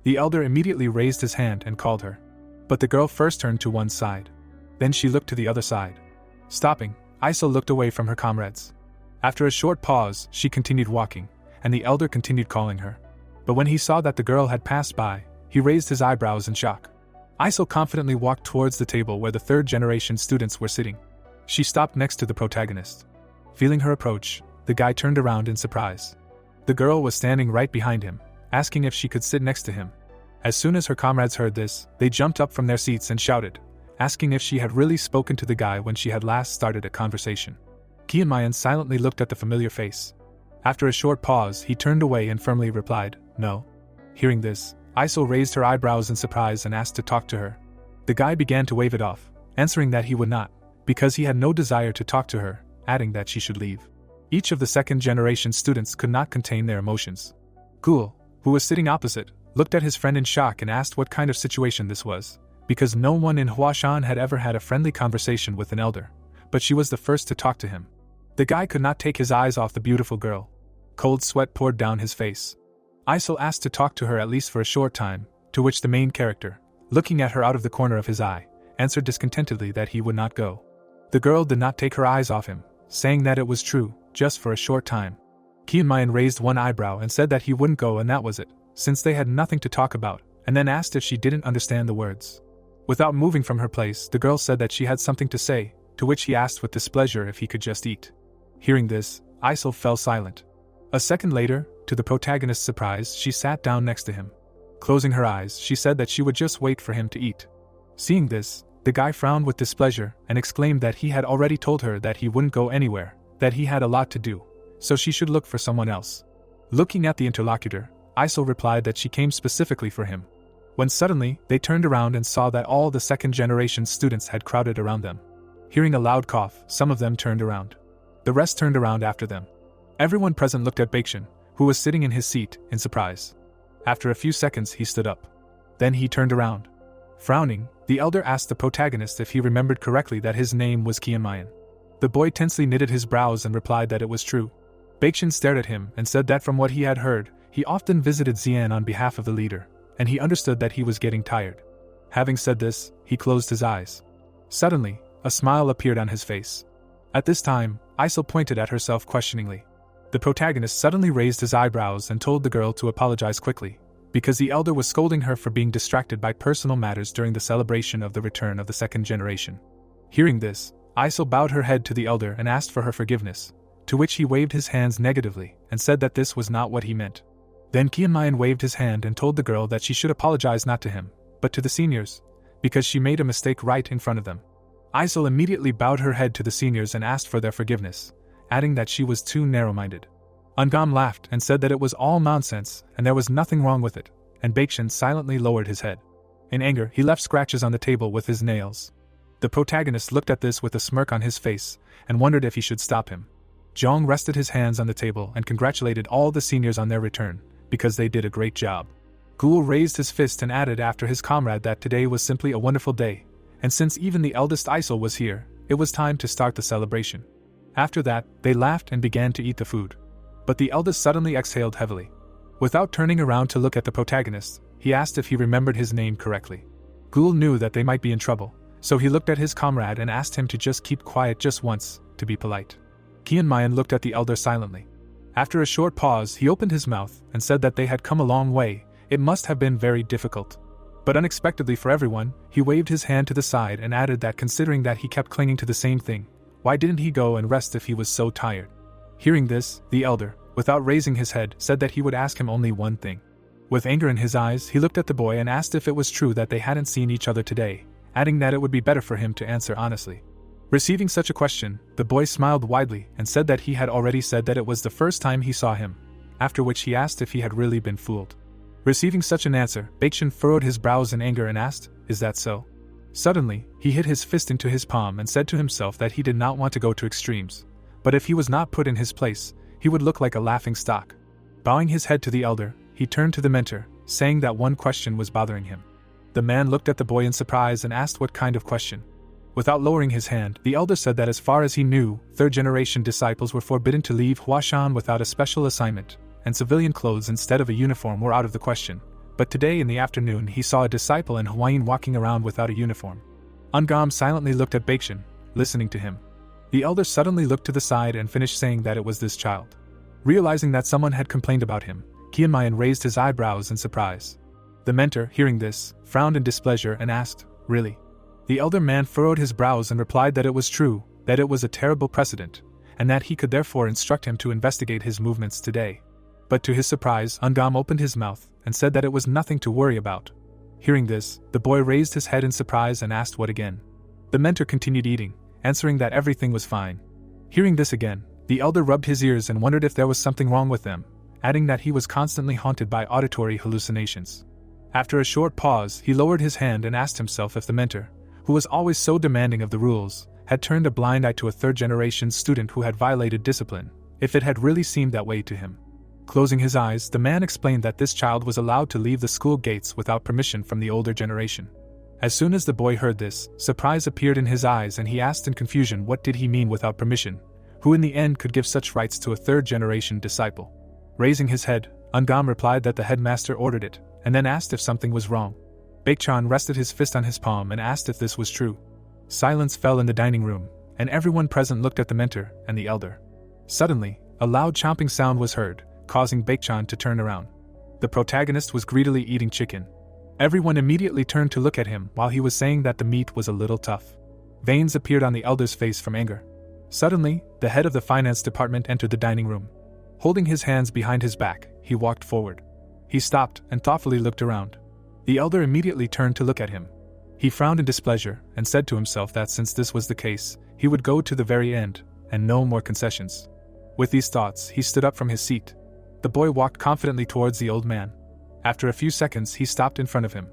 The elder immediately raised his hand and called her. But the girl first turned to one side. Then she looked to the other side. Stopping, Isol looked away from her comrades. After a short pause, she continued walking, and the elder continued calling her. But when he saw that the girl had passed by, he raised his eyebrows in shock. Isol confidently walked towards the table where the third-generation students were sitting. She stopped next to the protagonist. Feeling her approach, the guy turned around in surprise. The girl was standing right behind him, asking if she could sit next to him. As soon as her comrades heard this, they jumped up from their seats and shouted, asking if she had really spoken to the guy when she had last started a conversation. Kianmayan silently looked at the familiar face. After a short pause, he turned away and firmly replied, "No." Hearing this, Isol raised her eyebrows in surprise and asked to talk to her. The guy began to wave it off, answering that he would not, because he had no desire to talk to her, adding that she should leave. Each of the second-generation students could not contain their emotions. Gul, who was sitting opposite, looked at his friend in shock and asked what kind of situation this was, because no one in Huashan had ever had a friendly conversation with an elder, but she was the first to talk to him. The guy could not take his eyes off the beautiful girl. Cold sweat poured down his face. Isol asked to talk to her at least for a short time, to which the main character, looking at her out of the corner of his eye, answered discontentedly that he would not go. The girl did not take her eyes off him, saying that it was true, just for a short time. Kianmayan raised one eyebrow and said that he wouldn't go, and that was it, since they had nothing to talk about, and then asked if she didn't understand the words. Without moving from her place, the girl said that she had something to say, to which he asked with displeasure if he could just eat. Hearing this, Isol fell silent. A second later, to the protagonist's surprise, she sat down next to him. Closing her eyes, she said that she would just wait for him to eat. Seeing this, the guy frowned with displeasure and exclaimed that he had already told her that he wouldn't go anywhere, that he had a lot to do, so she should look for someone else. Looking at the interlocutor, Isol replied that she came specifically for him. When suddenly, they turned around and saw that all the second-generation students had crowded around them. Hearing a loud cough, some of them turned around. The rest turned around after them. Everyone present looked at Baekchun, who was sitting in his seat, in surprise. After a few seconds, he stood up. Then he turned around. Frowning, the elder asked the protagonist if he remembered correctly that his name was Kianmayan. The boy tensely knitted his brows and replied that it was true. Baekchun stared at him and said that from what he had heard, he often visited Xi'an on behalf of the leader, and he understood that he was getting tired. Having said this, he closed his eyes. Suddenly, a smile appeared on his face. At this time, Isol pointed at herself questioningly. The protagonist suddenly raised his eyebrows and told the girl to apologize quickly, because the elder was scolding her for being distracted by personal matters during the celebration of the return of the second generation. Hearing this, Isol bowed her head to the elder and asked for her forgiveness, to which he waved his hands negatively and said that this was not what he meant. Then Kianmayan waved his hand and told the girl that she should apologize not to him, but to the seniors, because she made a mistake right in front of them. Isol immediately bowed her head to the seniors and asked for their forgiveness, adding that she was too narrow-minded. Ungam laughed and said that it was all nonsense and there was nothing wrong with it, and Baekshun silently lowered his head. In anger, he left scratches on the table with his nails. The protagonist looked at this with a smirk on his face and wondered if he should stop him. Jong rested his hands on the table and congratulated all the seniors on their return, because they did a great job. Gul raised his fist and added after his comrade that today was simply a wonderful day, and since even the eldest Isol was here, it was time to start the celebration. After that, they laughed and began to eat the food. But the eldest suddenly exhaled heavily. Without turning around to look at the protagonist, he asked if he remembered his name correctly. Gul knew that they might be in trouble, so he looked at his comrade and asked him to just keep quiet just once, to be polite. Kianmayan looked at the elder silently. After a short pause, he opened his mouth and said that they had come a long way. It must have been very difficult. But unexpectedly for everyone, he waved his hand to the side and added that considering that he kept clinging to the same thing, why didn't he go and rest if he was so tired? Hearing this, the elder, without raising his head, said that he would ask him only one thing. With anger in his eyes, he looked at the boy and asked if it was true that they hadn't seen each other today, adding that it would be better for him to answer honestly. Receiving such a question, the boy smiled widely and said that he had already said that it was the first time he saw him, after which he asked if he had really been fooled. Receiving such an answer, Baekshun furrowed his brows in anger and asked, "Is that so?" Suddenly, he hit his fist into his palm and said to himself that he did not want to go to extremes, but if he was not put in his place, he would look like a laughing stock. Bowing his head to the elder, he turned to the mentor, saying that one question was bothering him. The man looked at the boy in surprise and asked what kind of question. Without lowering his hand, the elder said that as far as he knew, third-generation disciples were forbidden to leave Huashan without a special assignment, and civilian clothes instead of a uniform were out of the question. But today in the afternoon he saw a disciple in Hawaiian walking around without a uniform. Ungam silently looked at Baekshun, listening to him. The elder suddenly looked to the side and finished saying that it was this child. Realizing that someone had complained about him, Kianmayan raised his eyebrows in surprise. The mentor, hearing this, frowned in displeasure and asked, "Really?" The elder man furrowed his brows and replied that it was true, that it was a terrible precedent, and that he could therefore instruct him to investigate his movements today. But to his surprise, Ungam opened his mouth and said that it was nothing to worry about. Hearing this, the boy raised his head in surprise and asked what again. The mentor continued eating, answering that everything was fine. Hearing this again, the elder rubbed his ears and wondered if there was something wrong with them, adding that he was constantly haunted by auditory hallucinations. After a short pause, he lowered his hand and asked himself if the mentor, who was always so demanding of the rules, had turned a blind eye to a third-generation student who had violated discipline, if it had really seemed that way to him. Closing his eyes, the man explained that this child was allowed to leave the school gates without permission from the older generation. As soon as the boy heard this, surprise appeared in his eyes and he asked in confusion what did he mean without permission, who in the end could give such rights to a third-generation disciple. Raising his head, Ungam replied that the headmaster ordered it, and then asked if something was wrong. Baekchan rested his fist on his palm and asked if this was true. Silence fell in the dining room, and everyone present looked at the mentor and the elder. Suddenly, a loud chomping sound was heard, causing Baekchan to turn around. The protagonist was greedily eating chicken. Everyone immediately turned to look at him while he was saying that the meat was a little tough. Veins appeared on the elder's face from anger. Suddenly, the head of the finance department entered the dining room. Holding his hands behind his back, he walked forward. He stopped and thoughtfully looked around. The elder immediately turned to look at him. He frowned in displeasure and said to himself that since this was the case, he would go to the very end, and no more concessions. With these thoughts, he stood up from his seat. The boy walked confidently towards the old man. After a few seconds, he stopped in front of him.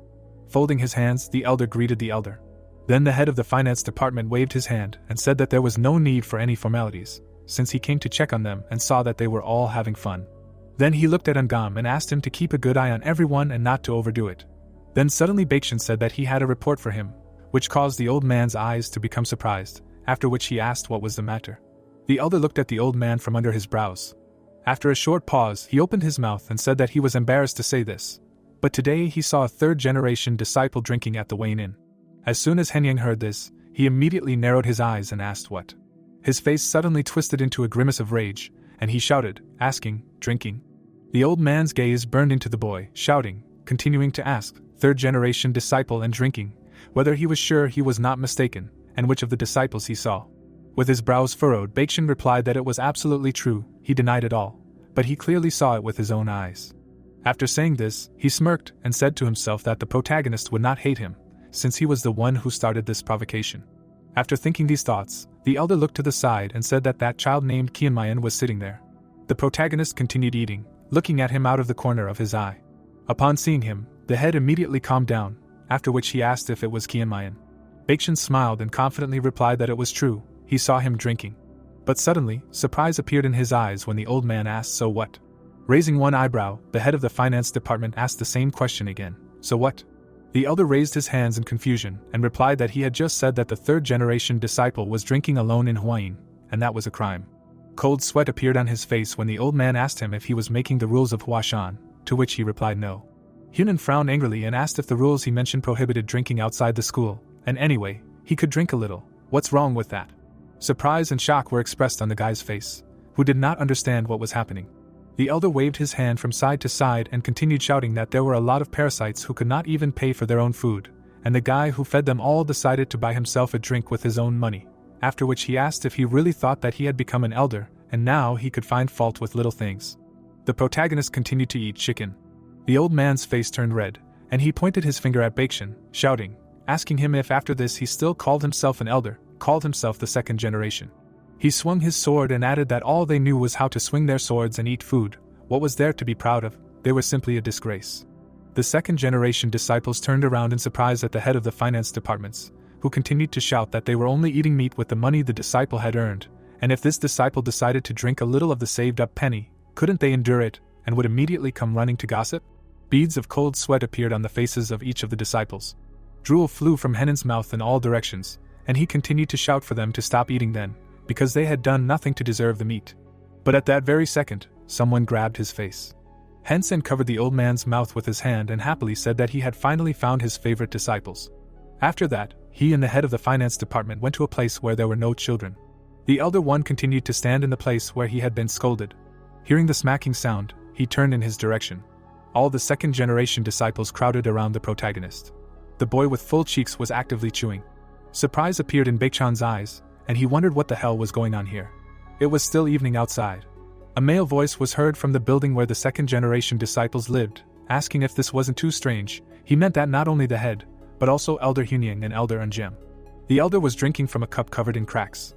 Folding his hands, the elder greeted the elder. Then the head of the finance department waved his hand and said that there was no need for any formalities, since he came to check on them and saw that they were all having fun. Then he looked at Ungam and asked him to keep a good eye on everyone and not to overdo it. Then suddenly Baekchan said that he had a report for him, which caused the old man's eyes to become surprised, after which he asked what was the matter. The elder looked at the old man from under his brows. After a short pause, he opened his mouth and said that he was embarrassed to say this, but today he saw a third-generation disciple drinking at the Wayne Inn. As soon as Henyang heard this, he immediately narrowed his eyes and asked what. His face suddenly twisted into a grimace of rage, and he shouted, asking, "Drinking?" The old man's gaze burned into the boy, shouting, continuing to ask, third-generation disciple and drinking, whether he was sure he was not mistaken, and which of the disciples he saw. With his brows furrowed, Baekchan replied that it was absolutely true, he denied it all, but he clearly saw it with his own eyes. After saying this, he smirked and said to himself that the protagonist would not hate him, since he was the one who started this provocation. After thinking these thoughts, the elder looked to the side and said that child named Kianmayan was sitting there. The protagonist continued eating, looking at him out of the corner of his eye. Upon seeing him, the head immediately calmed down, after which he asked if it was Kianmayan. Baekchan smiled and confidently replied that it was true, he saw him drinking. But suddenly, surprise appeared in his eyes when the old man asked, "So what?" Raising one eyebrow, the head of the finance department asked the same question again, "So what?" The elder raised his hands in confusion and replied that he had just said that the third-generation disciple was drinking alone in Huayin, and that was a crime. Cold sweat appeared on his face when the old man asked him if he was making the rules of Huashan, to which he replied no. Hunan frowned angrily and asked if the rules he mentioned prohibited drinking outside the school, and anyway, he could drink a little, what's wrong with that? Surprise and shock were expressed on the guy's face, who did not understand what was happening. The elder waved his hand from side to side and continued shouting that there were a lot of parasites who could not even pay for their own food, and the guy who fed them all decided to buy himself a drink with his own money, after which he asked if he really thought that he had become an elder, and now he could find fault with little things. The protagonist continued to eat chicken. The old man's face turned red, and he pointed his finger at Baekchan, shouting, asking him if after this he still called himself an elder, called himself the second generation. He swung his sword and added that all they knew was how to swing their swords and eat food. What was there to be proud of? They were simply a disgrace. The second generation disciples turned around in surprise at the head of the finance departments, who continued to shout that they were only eating meat with the money the disciple had earned, and if this disciple decided to drink a little of the saved-up penny, couldn't they endure it, and would immediately come running to gossip? Beads of cold sweat appeared on the faces of each of the disciples. Drool flew from Henan's mouth in all directions, and he continued to shout for them to stop eating then, because they had done nothing to deserve the meat. But at that very second, someone grabbed his face. Henson covered the old man's mouth with his hand and happily said that he had finally found his favorite disciples. After that, he and the head of the finance department went to a place where there were no children. The elder one continued to stand in the place where he had been scolded. Hearing the smacking sound, he turned in his direction. All the second-generation disciples crowded around the protagonist. The boy with full cheeks was actively chewing. Surprise appeared in Baekchan's eyes, and he wondered what the hell was going on here. It was still evening outside. A male voice was heard from the building where the second-generation disciples lived, asking if this wasn't too strange. He meant that not only the head, but also Elder Hunyang and Elder Unjem. The elder was drinking from a cup covered in cracks.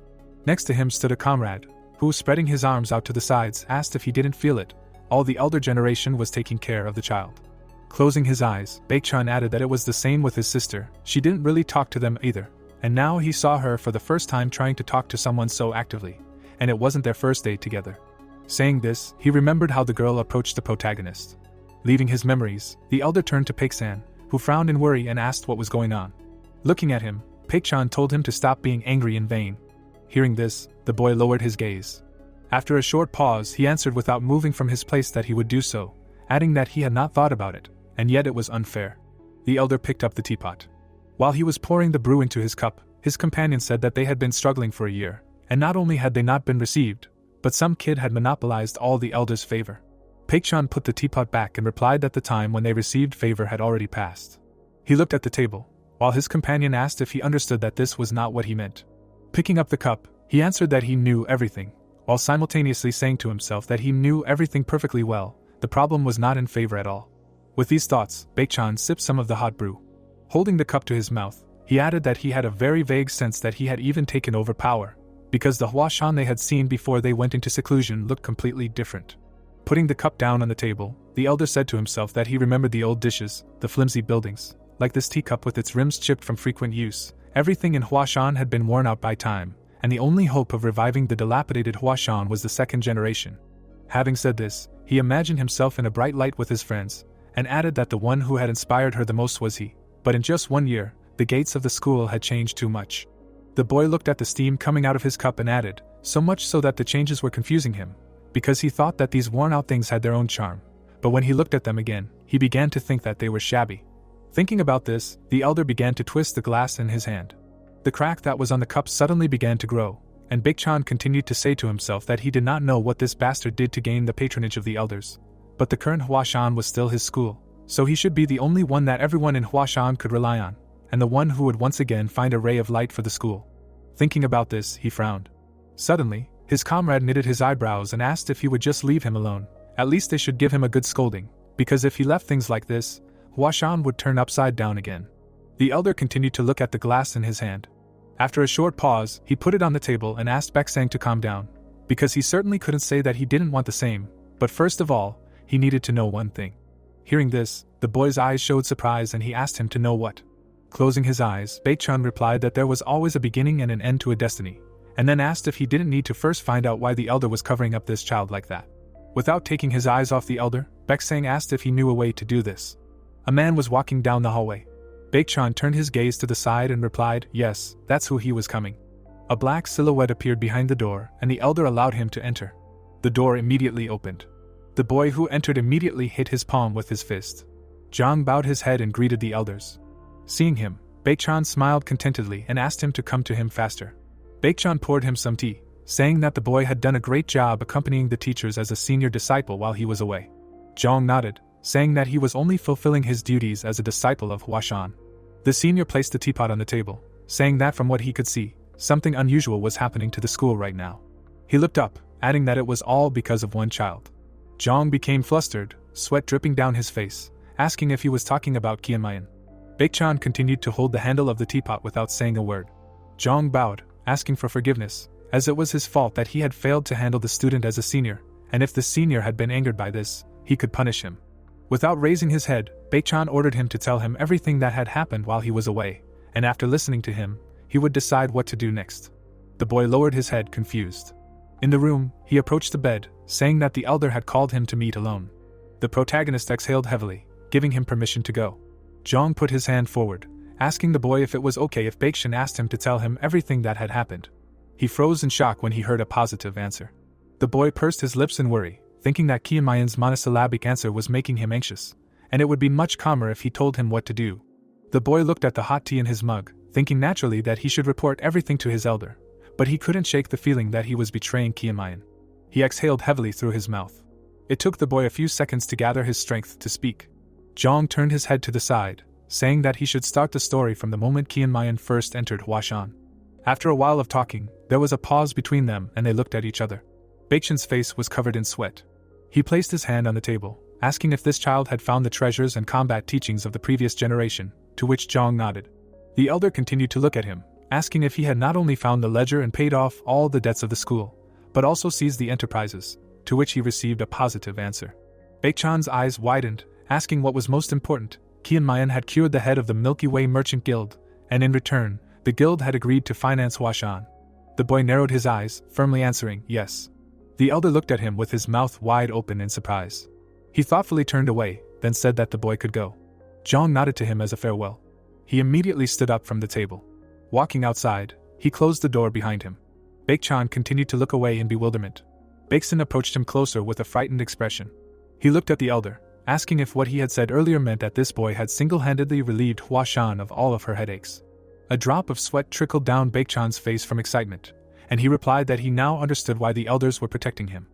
Next to him stood a comrade, who, spreading his arms out to the sides, asked if he didn't feel it. All the elder generation was taking care of the child. Closing his eyes, Baekchan added that it was the same with his sister. She didn't really talk to them either, and now he saw her for the first time trying to talk to someone so actively, and it wasn't their first date together. Saying this, he remembered how the girl approached the protagonist. Leaving his memories, the elder turned to Baekchan, who frowned in worry and asked what was going on. Looking at him, Baekchan told him to stop being angry in vain. Hearing this, the boy lowered his gaze. After a short pause, he answered without moving from his place that he would do so, adding that he had not thought about it, and yet it was unfair. The elder picked up the teapot. While he was pouring the brew into his cup, his companion said that they had been struggling for a year, and not only had they not been received, but some kid had monopolized all the elder's favor. Baekchan put the teapot back and replied that the time when they received favor had already passed. He looked at the table, while his companion asked if he understood that this was not what he meant. Picking up the cup, he answered that he knew everything, while simultaneously saying to himself that he knew everything perfectly well. The problem was not in favor at all. With these thoughts, Baekchan sipped some of the hot brew. Holding the cup to his mouth, he added that he had a very vague sense that he had even taken over power, because the Huashan they had seen before they went into seclusion looked completely different. Putting the cup down on the table, the elder said to himself that he remembered the old dishes, the flimsy buildings, like this teacup with its rims chipped from frequent use. Everything in Huashan had been worn out by time, and the only hope of reviving the dilapidated Huashan was the second generation. Having said this, he imagined himself in a bright light with his friends, and added that the one who had inspired her the most was he. But in just 1 year, the gates of the school had changed too much. The boy looked at the steam coming out of his cup and added, so much so that the changes were confusing him, because he thought that these worn-out things had their own charm. But when he looked at them again, he began to think that they were shabby. Thinking about this, the elder began to twist the glass in his hand. The crack that was on the cup suddenly began to grow, and Baekchan continued to say to himself that he did not know what this bastard did to gain the patronage of the elders. But the current Huashan was still his school, so he should be the only one that everyone in Huashan could rely on, and the one who would once again find a ray of light for the school. Thinking about this, he frowned. Suddenly, his comrade knitted his eyebrows and asked if he would just leave him alone. At least they should give him a good scolding, because if he left things like this, Huashan would turn upside down again. The elder continued to look at the glass in his hand. After a short pause, he put it on the table and asked Baeksang to calm down, because he certainly couldn't say that he didn't want the same, but first of all, he needed to know one thing. Hearing this, the boy's eyes showed surprise and he asked him to know what. Closing his eyes, Baekchun replied that there was always a beginning and an end to a destiny, and then asked if he didn't need to first find out why the elder was covering up this child like that. Without taking his eyes off the elder, Baeksang asked if he knew a way to do this. A man was walking down the hallway. Baekchun turned his gaze to the side and replied, yes, that's who he was coming. A black silhouette appeared behind the door, and the elder allowed him to enter. The door immediately opened. The boy who entered immediately hit his palm with his fist. Jong bowed his head and greeted the elders. Seeing him, Baekchun smiled contentedly and asked him to come to him faster. Baekchun poured him some tea, saying that the boy had done a great job accompanying the teachers as a senior disciple while he was away. Jong nodded, saying that he was only fulfilling his duties as a disciple of Huashan. The senior placed the teapot on the table, saying that from what he could see, something unusual was happening to the school right now. He looked up, adding that it was all because of one child. Jong became flustered, sweat dripping down his face, asking if he was talking about Kianmayan. Baekchun continued to hold the handle of the teapot without saying a word. Jong bowed, asking for forgiveness, as it was his fault that he had failed to handle the student as a senior, and if the senior had been angered by this, he could punish him. Without raising his head, Baekchun ordered him to tell him everything that had happened while he was away, and after listening to him, he would decide what to do next. The boy lowered his head, confused. In the room, he approached the bed, saying that the elder had called him to meet alone. The protagonist exhaled heavily, giving him permission to go. Jong put his hand forward, asking the boy if it was okay if Baekchun asked him to tell him everything that had happened. He froze in shock when he heard a positive answer. The boy pursed his lips in worry, thinking that Kianmayan's monosyllabic answer was making him anxious, and it would be much calmer if he told him what to do. The boy looked at the hot tea in his mug, thinking naturally that he should report everything to his elder, but he couldn't shake the feeling that he was betraying Kianmayan. He exhaled heavily through his mouth. It took the boy a few seconds to gather his strength to speak. Jong turned his head to the side, saying that he should start the story from the moment Kianmayan first entered Huashan. After a while of talking, there was a pause between them and they looked at each other. Baekchun's face was covered in sweat. He placed his hand on the table, asking if this child had found the treasures and combat teachings of the previous generation, to which Jong nodded. The elder continued to look at him, asking if he had not only found the ledger and paid off all the debts of the school, but also seized the enterprises, to which he received a positive answer. Baekchun's eyes widened, asking what was most important. Kianmayan had cured the head of the Milky Way Merchant Guild, and in return, the guild had agreed to finance Huashan. The boy narrowed his eyes, firmly answering, yes. The elder looked at him with his mouth wide open in surprise. He thoughtfully turned away, then said that the boy could go. Jong nodded to him as a farewell. He immediately stood up from the table. Walking outside, he closed the door behind him. Baekchun continued to look away in bewilderment. Baeksun approached him closer with a frightened expression. He looked at the elder, asking if what he had said earlier meant that this boy had single-handedly relieved Huashan of all of her headaches. A drop of sweat trickled down Baekchun's face from excitement, and he replied that he now understood why the elders were protecting him.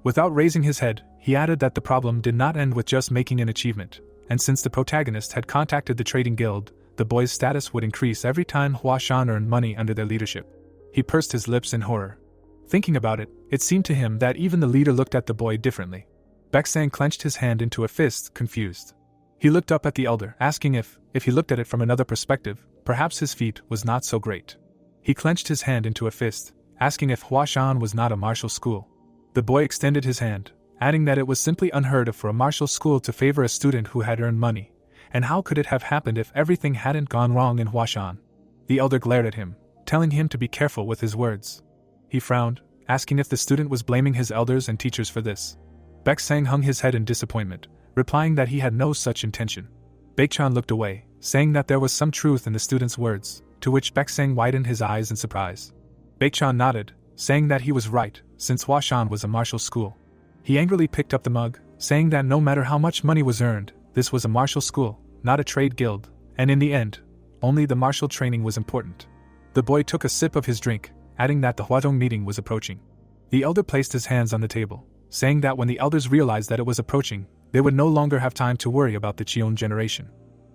Without raising his head, he added that the problem did not end with just making an achievement, and since the protagonist had contacted the trading guild, the boy's status would increase every time Huashan earned money under their leadership. He pursed his lips in horror. Thinking about it, it seemed to him that even the leader looked at the boy differently. Baeksang clenched his hand into a fist, confused. He looked up at the elder, asking if he looked at it from another perspective, perhaps his feat was not so great. He clenched his hand into a fist, asking if Huashan was not a martial school. The boy extended his hand, adding that it was simply unheard of for a martial school to favor a student who had earned money, and how could it have happened if everything hadn't gone wrong in Huashan? The elder glared at him, telling him to be careful with his words. He frowned, asking if the student was blaming his elders and teachers for this. Baeksang hung his head in disappointment, replying that he had no such intention. Baekchun looked away, saying that there was some truth in the student's words, to which Baeksang widened his eyes in surprise. Baekchun nodded, saying that he was right, since Huashan was a martial school. He angrily picked up the mug, saying that no matter how much money was earned, this was a martial school, not a trade guild, and in the end, only the martial training was important. The boy took a sip of his drink, adding that the Huadong meeting was approaching. The elder placed his hands on the table, saying that when the elders realized that it was approaching, they would no longer have time to worry about the Cheon generation.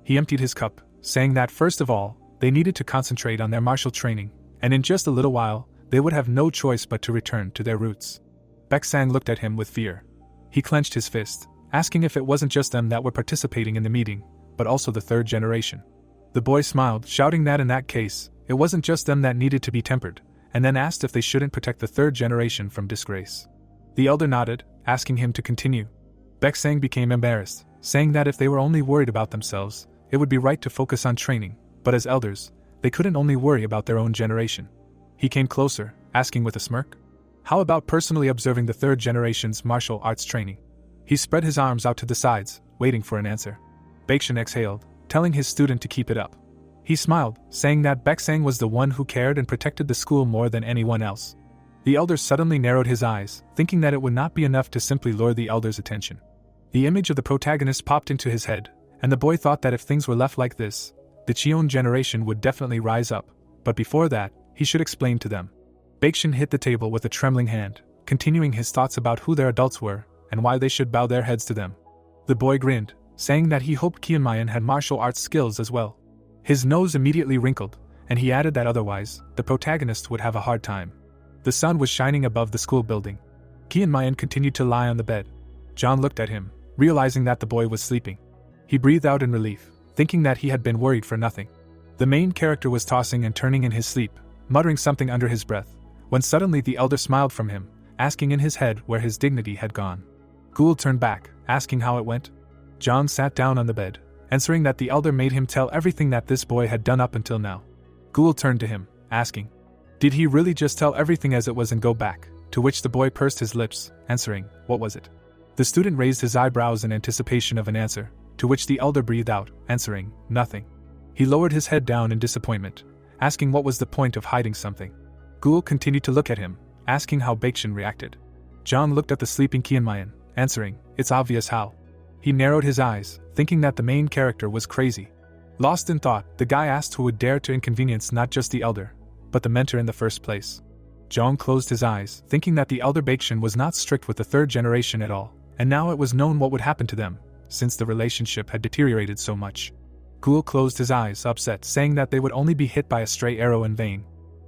He emptied his cup, saying that first of all, they needed to concentrate on their martial training, and in just a little while, they would have no choice but to return to their roots. Baeksang looked at him with fear. He clenched his fist, asking if it wasn't just them that were participating in the meeting, but also the third generation. The boy smiled, shouting that in that case, It wasn't just them that needed to be tempered, and then asked if they shouldn't protect the third generation from disgrace. The elder nodded, asking him to continue. Baeksang became embarrassed, saying that if they were only worried about themselves, it would be right to focus on training, but as elders, they couldn't only worry about their own generation. He came closer, asking with a smirk, "How about personally observing the third generation's martial arts training?" He spread his arms out to the sides, waiting for an answer. Baekshan exhaled, telling his student to keep it up. He smiled, saying that Baeksang was the one who cared and protected the school more than anyone else. The elder suddenly narrowed his eyes, thinking that it would not be enough to simply lure the elder's attention. The image of the protagonist popped into his head, and the boy thought that if things were left like this, the Cheon generation would definitely rise up, but before that, he should explain to them. Baekshan hit the table with a trembling hand, continuing his thoughts about who their adults were, and why they should bow their heads to them. The boy grinned, saying that he hoped Kianmayan had martial arts skills as well. His nose immediately wrinkled, and he added that otherwise, the protagonist would have a hard time. The sun was shining above the school building. Kianmayan continued to lie on the bed. John looked at him, realizing that the boy was sleeping. He breathed out in relief, thinking that he had been worried for nothing. The main character was tossing and turning in his sleep, muttering something under his breath, when suddenly the elder smiled from him, asking in his head where his dignity had gone. Gould turned back, asking how it went. John sat down on the bed, answering that the elder made him tell everything that this boy had done up until now. Gould turned to him, asking, "Did he really just tell everything as it was and go back?" To which the boy pursed his lips, answering, "What was it?" The student raised his eyebrows in anticipation of an answer, to which the elder breathed out, answering, "Nothing." He lowered his head down in disappointment, asking what was the point of hiding something. Gould continued to look at him, asking how Baekshan reacted. John looked at the sleeping Kianmayan, answering, "It's obvious how." He narrowed his eyes, thinking that the main character was crazy. Lost in thought, the guy asked who would dare to inconvenience not just the elder, but the mentor in the first place. John closed his eyes, thinking that the elder Baekshan was not strict with the third generation at all, and now it was known what would happen to them, since the relationship had deteriorated so much. Gould closed his eyes, upset, saying that they would only be hit by a stray arrow in vain.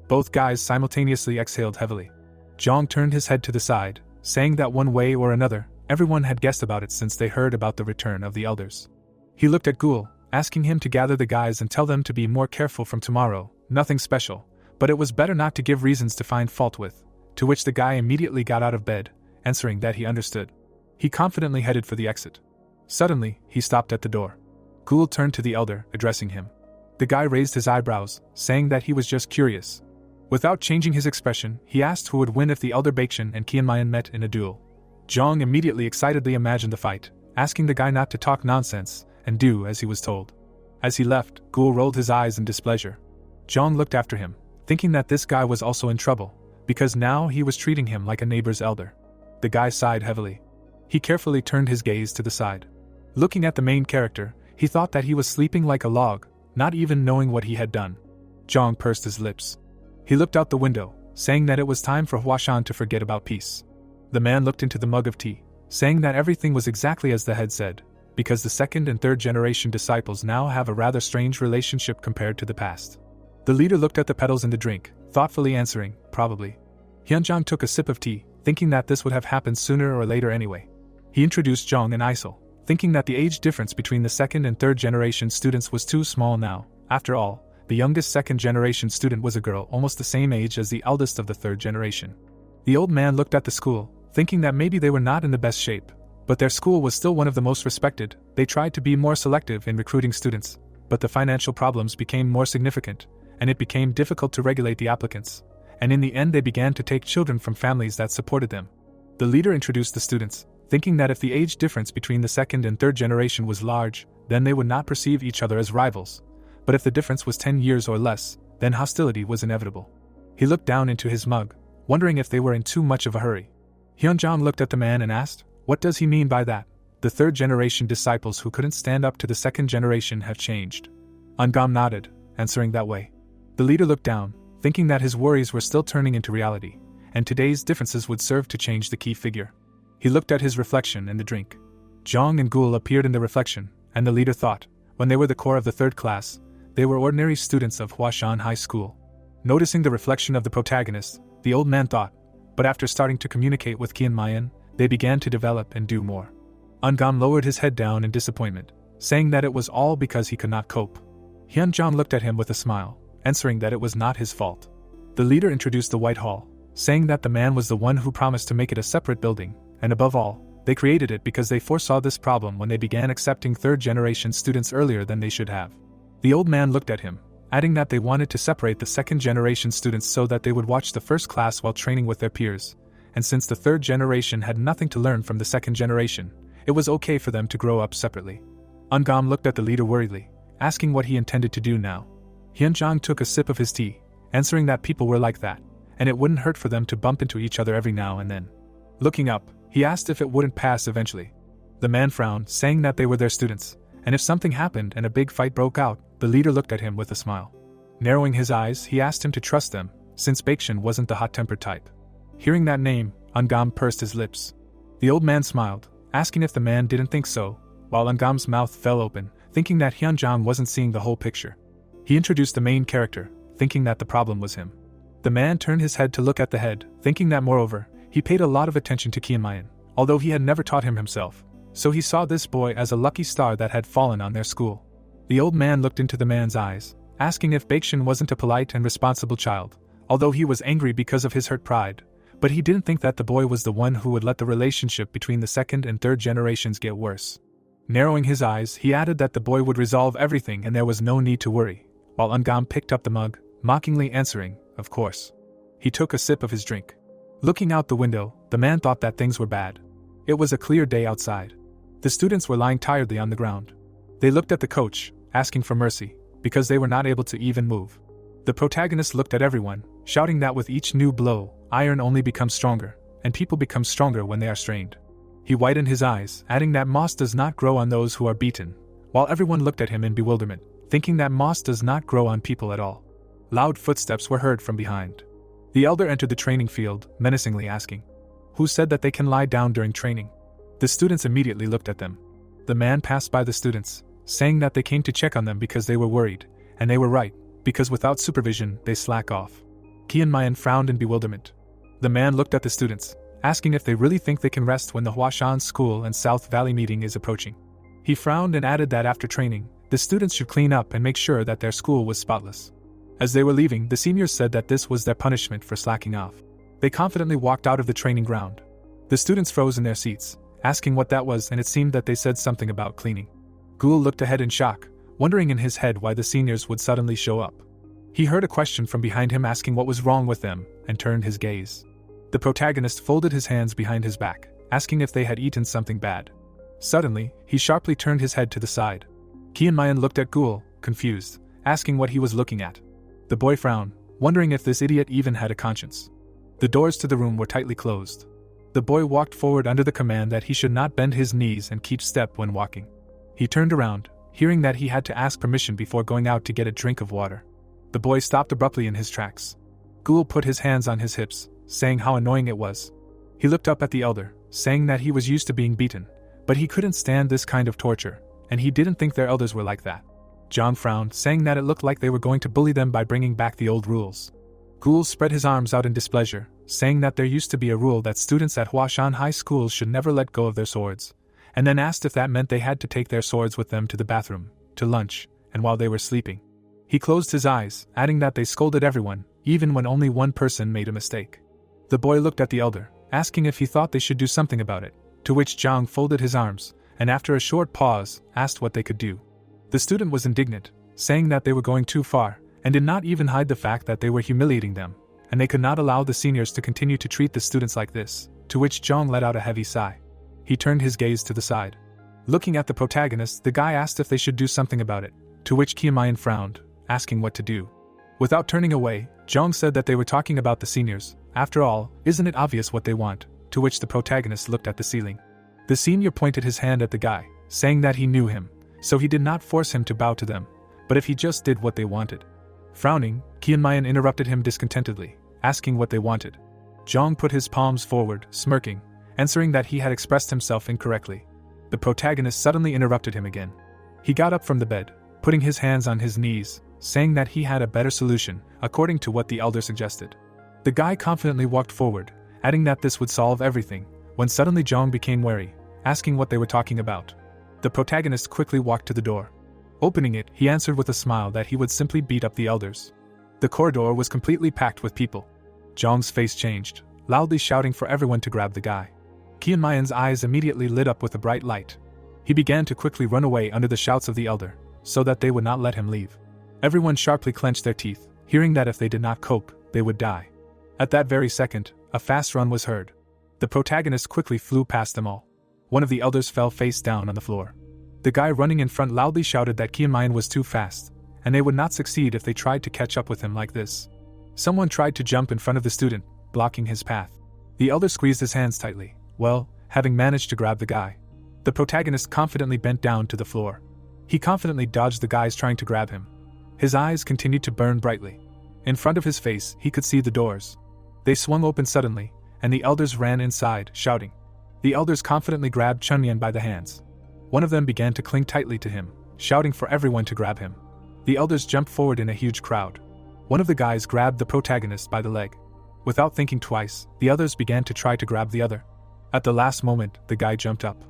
Both guys simultaneously exhaled heavily. Jong turned his head to the side, saying that one way or another, everyone had guessed about it since they heard about the return of the elders. He looked at Gould, asking him to gather the guys and tell them to be more careful from tomorrow, nothing special, but it was better not to give reasons to find fault with, to which the guy immediately got out of bed, answering that he understood. He confidently headed for the exit. Suddenly, he stopped at the door. Gould turned to the elder, addressing him. The guy raised his eyebrows, saying that he was just curious. Without changing his expression, he asked who would win if the elder Baekshan and Kianmayan met in a duel. Jong immediately excitedly imagined the fight, asking the guy not to talk nonsense, and do as he was told. As he left, Gould rolled his eyes in displeasure. Jong looked after him, thinking that this guy was also in trouble, because now he was treating him like a neighbor's elder. The guy sighed heavily. He carefully turned his gaze to the side. Looking at the main character, he thought that he was sleeping like a log, not even knowing what he had done. Jong pursed his lips. He looked out the window, saying that it was time for Huashan to forget about peace. The man looked into the mug of tea, saying that everything was exactly as the head said, because the second and third generation disciples now have a rather strange relationship compared to the past. The leader looked at the petals in the drink, thoughtfully answering, "Probably." Hyunjong took a sip of tea, thinking that this would have happened sooner or later anyway. He introduced Jong and Isel, thinking that the age difference between the second and third generation students was too small now. After all, the youngest second generation student was a girl almost the same age as the eldest of the third generation. The old man looked at the school, thinking that maybe they were not in the best shape, but their school was still one of the most respected. They tried to be more selective in recruiting students, but the financial problems became more significant, and it became difficult to regulate the applicants, and in the end they began to take children from families that supported them. The leader introduced the students, thinking that if the age difference between the second and third generation was large, then they would not perceive each other as rivals, but if the difference was 10 years or less, then hostility was inevitable. He looked down into his mug, wondering if they were in too much of a hurry. Hyunjong looked at the man and asked, "What does he mean by that? The third generation disciples who couldn't stand up to the second generation have changed." Ungam nodded, answering that way. The leader looked down, thinking that his worries were still turning into reality, and today's differences would serve to change the key figure. He looked at his reflection in the drink. Jong and Gould appeared in the reflection, and the leader thought, when they were the core of the third class, they were ordinary students of Huashan High School. Noticing the reflection of the protagonist, the old man thought, but after starting to communicate with Kianmayan, they began to develop and do more. Ungam lowered his head down in disappointment, saying that it was all because he could not cope. Hyunjong looked at him with a smile, answering that it was not his fault. The leader introduced the White Hall, saying that the man was the one who promised to make it a separate building, and above all, they created it because they foresaw this problem when they began accepting third-generation students earlier than they should have. The old man looked at him, adding that they wanted to separate the second-generation students so that they would watch the first class while training with their peers, and since the third generation had nothing to learn from the second generation, it was okay for them to grow up separately. Ungam looked at the leader worriedly, asking what he intended to do now. Hyunjong took a sip of his tea, answering that people were like that, and it wouldn't hurt for them to bump into each other every now and then. Looking up, he asked if it wouldn't pass eventually. The man frowned, saying that they were their students, and if something happened and a big fight broke out, the leader looked at him with a smile. Narrowing his eyes, he asked him to trust them, since Baekshun wasn't the hot-tempered type. Hearing that name, Ungam pursed his lips. The old man smiled, asking if the man didn't think so, while Ungam's mouth fell open, thinking that Hyunjong wasn't seeing the whole picture. He introduced the main character, thinking that the problem was him. The man turned his head to look at the head, thinking that moreover, he paid a lot of attention to Kianmayan, although he had never taught him himself, so he saw this boy as a lucky star that had fallen on their school. The old man looked into the man's eyes, asking if Baekshun wasn't a polite and responsible child, although he was angry because of his hurt pride, but he didn't think that the boy was the one who would let the relationship between the second and third generations get worse. Narrowing his eyes, he added that the boy would resolve everything and there was no need to worry, while Ungam picked up the mug, mockingly answering, "Of course." He took a sip of his drink. Looking out the window, the man thought that things were bad. It was a clear day outside. The students were lying tiredly on the ground. They looked at the coach, asking for mercy, because they were not able to even move. The protagonist looked at everyone, shouting that with each new blow, iron only becomes stronger, and people become stronger when they are strained. He widened his eyes, adding that moss does not grow on those who are beaten, while everyone looked at him in bewilderment, thinking that moss does not grow on people at all. Loud footsteps were heard from behind. The elder entered the training field, menacingly asking, "Who said that they can lie down during training?" The students immediately looked at them. The man passed by the students, saying that they came to check on them because they were worried, and they were right, because without supervision, they slack off. Kianmayan frowned in bewilderment. The man looked at the students, asking if they really think they can rest when the Huashan School and South Valley meeting is approaching. He frowned and added that after training, the students should clean up and make sure that their school was spotless. As they were leaving, the seniors said that this was their punishment for slacking off. They confidently walked out of the training ground. The students froze in their seats, asking what that was, and it seemed that they said something about cleaning. Ghoul looked ahead in shock, wondering in his head why the seniors would suddenly show up. He heard a question from behind him asking what was wrong with them, and turned his gaze. The protagonist folded his hands behind his back, asking if they had eaten something bad. Suddenly, he sharply turned his head to the side. Kianmayan looked at Ghoul, confused, asking what he was looking at. The boy frowned, wondering if this idiot even had a conscience. The doors to the room were tightly closed. The boy walked forward under the command that he should not bend his knees and keep step when walking. He turned around, hearing that he had to ask permission before going out to get a drink of water. The boy stopped abruptly in his tracks. Ghoul put his hands on his hips, saying how annoying it was. He looked up at the elder, saying that he was used to being beaten, but he couldn't stand this kind of torture, and he didn't think their elders were like that. John frowned, saying that it looked like they were going to bully them by bringing back the old rules. Ghoul spread his arms out in displeasure, saying that there used to be a rule that students at Huashan High School should never let go of their swords, and then asked if that meant they had to take their swords with them to the bathroom, to lunch, and while they were sleeping. He closed his eyes, adding that they scolded everyone, even when only one person made a mistake. The boy looked at the elder, asking if he thought they should do something about it, to which Zhang folded his arms, and after a short pause, asked what they could do. The student was indignant, saying that they were going too far, and did not even hide the fact that they were humiliating them, and they could not allow the seniors to continue to treat the students like this, to which Zhang let out a heavy sigh. He turned his gaze to the side. Looking at the protagonist, the guy asked if they should do something about it, to which Kianmayan frowned, asking what to do. Without turning away, Zhang said that they were talking about the seniors. After all, isn't it obvious what they want? To which the protagonist looked at the ceiling. The senior pointed his hand at the guy, saying that he knew him, so he did not force him to bow to them, but if he just did what they wanted. Frowning, Kianmayan interrupted him discontentedly, asking what they wanted. Zhang put his palms forward, smirking, answering that he had expressed himself incorrectly. The protagonist suddenly interrupted him again. He got up from the bed, putting his hands on his knees, saying that he had a better solution, according to what the elder suggested. The guy confidently walked forward, adding that this would solve everything, when suddenly Zhang became wary, asking what they were talking about. The protagonist quickly walked to the door. Opening it, he answered with a smile that he would simply beat up the elders. The corridor was completely packed with people. Zhang's face changed, loudly shouting for everyone to grab the guy. Qianmayan's eyes immediately lit up with a bright light. He began to quickly run away under the shouts of the elder, so that they would not let him leave. Everyone sharply clenched their teeth, hearing that if they did not cope, they would die. At that very second, a fast run was heard. The protagonist quickly flew past them all. One of the elders fell face down on the floor. The guy running in front loudly shouted that Qianmayan was too fast, and they would not succeed if they tried to catch up with him like this. Someone tried to jump in front of the student, blocking his path. The elder squeezed his hands tightly, having managed to grab the guy. The protagonist confidently bent down to the floor. He confidently dodged the guys trying to grab him. His eyes continued to burn brightly. In front of his face, he could see the doors. They swung open suddenly, and the elders ran inside, shouting. The elders confidently grabbed Chunyan by the hands. One of them began to cling tightly to him, shouting for everyone to grab him. The elders jumped forward in a huge crowd. One of the guys grabbed the protagonist by the leg. Without thinking twice, the others began to try to grab the other. At the last moment, the guy jumped up.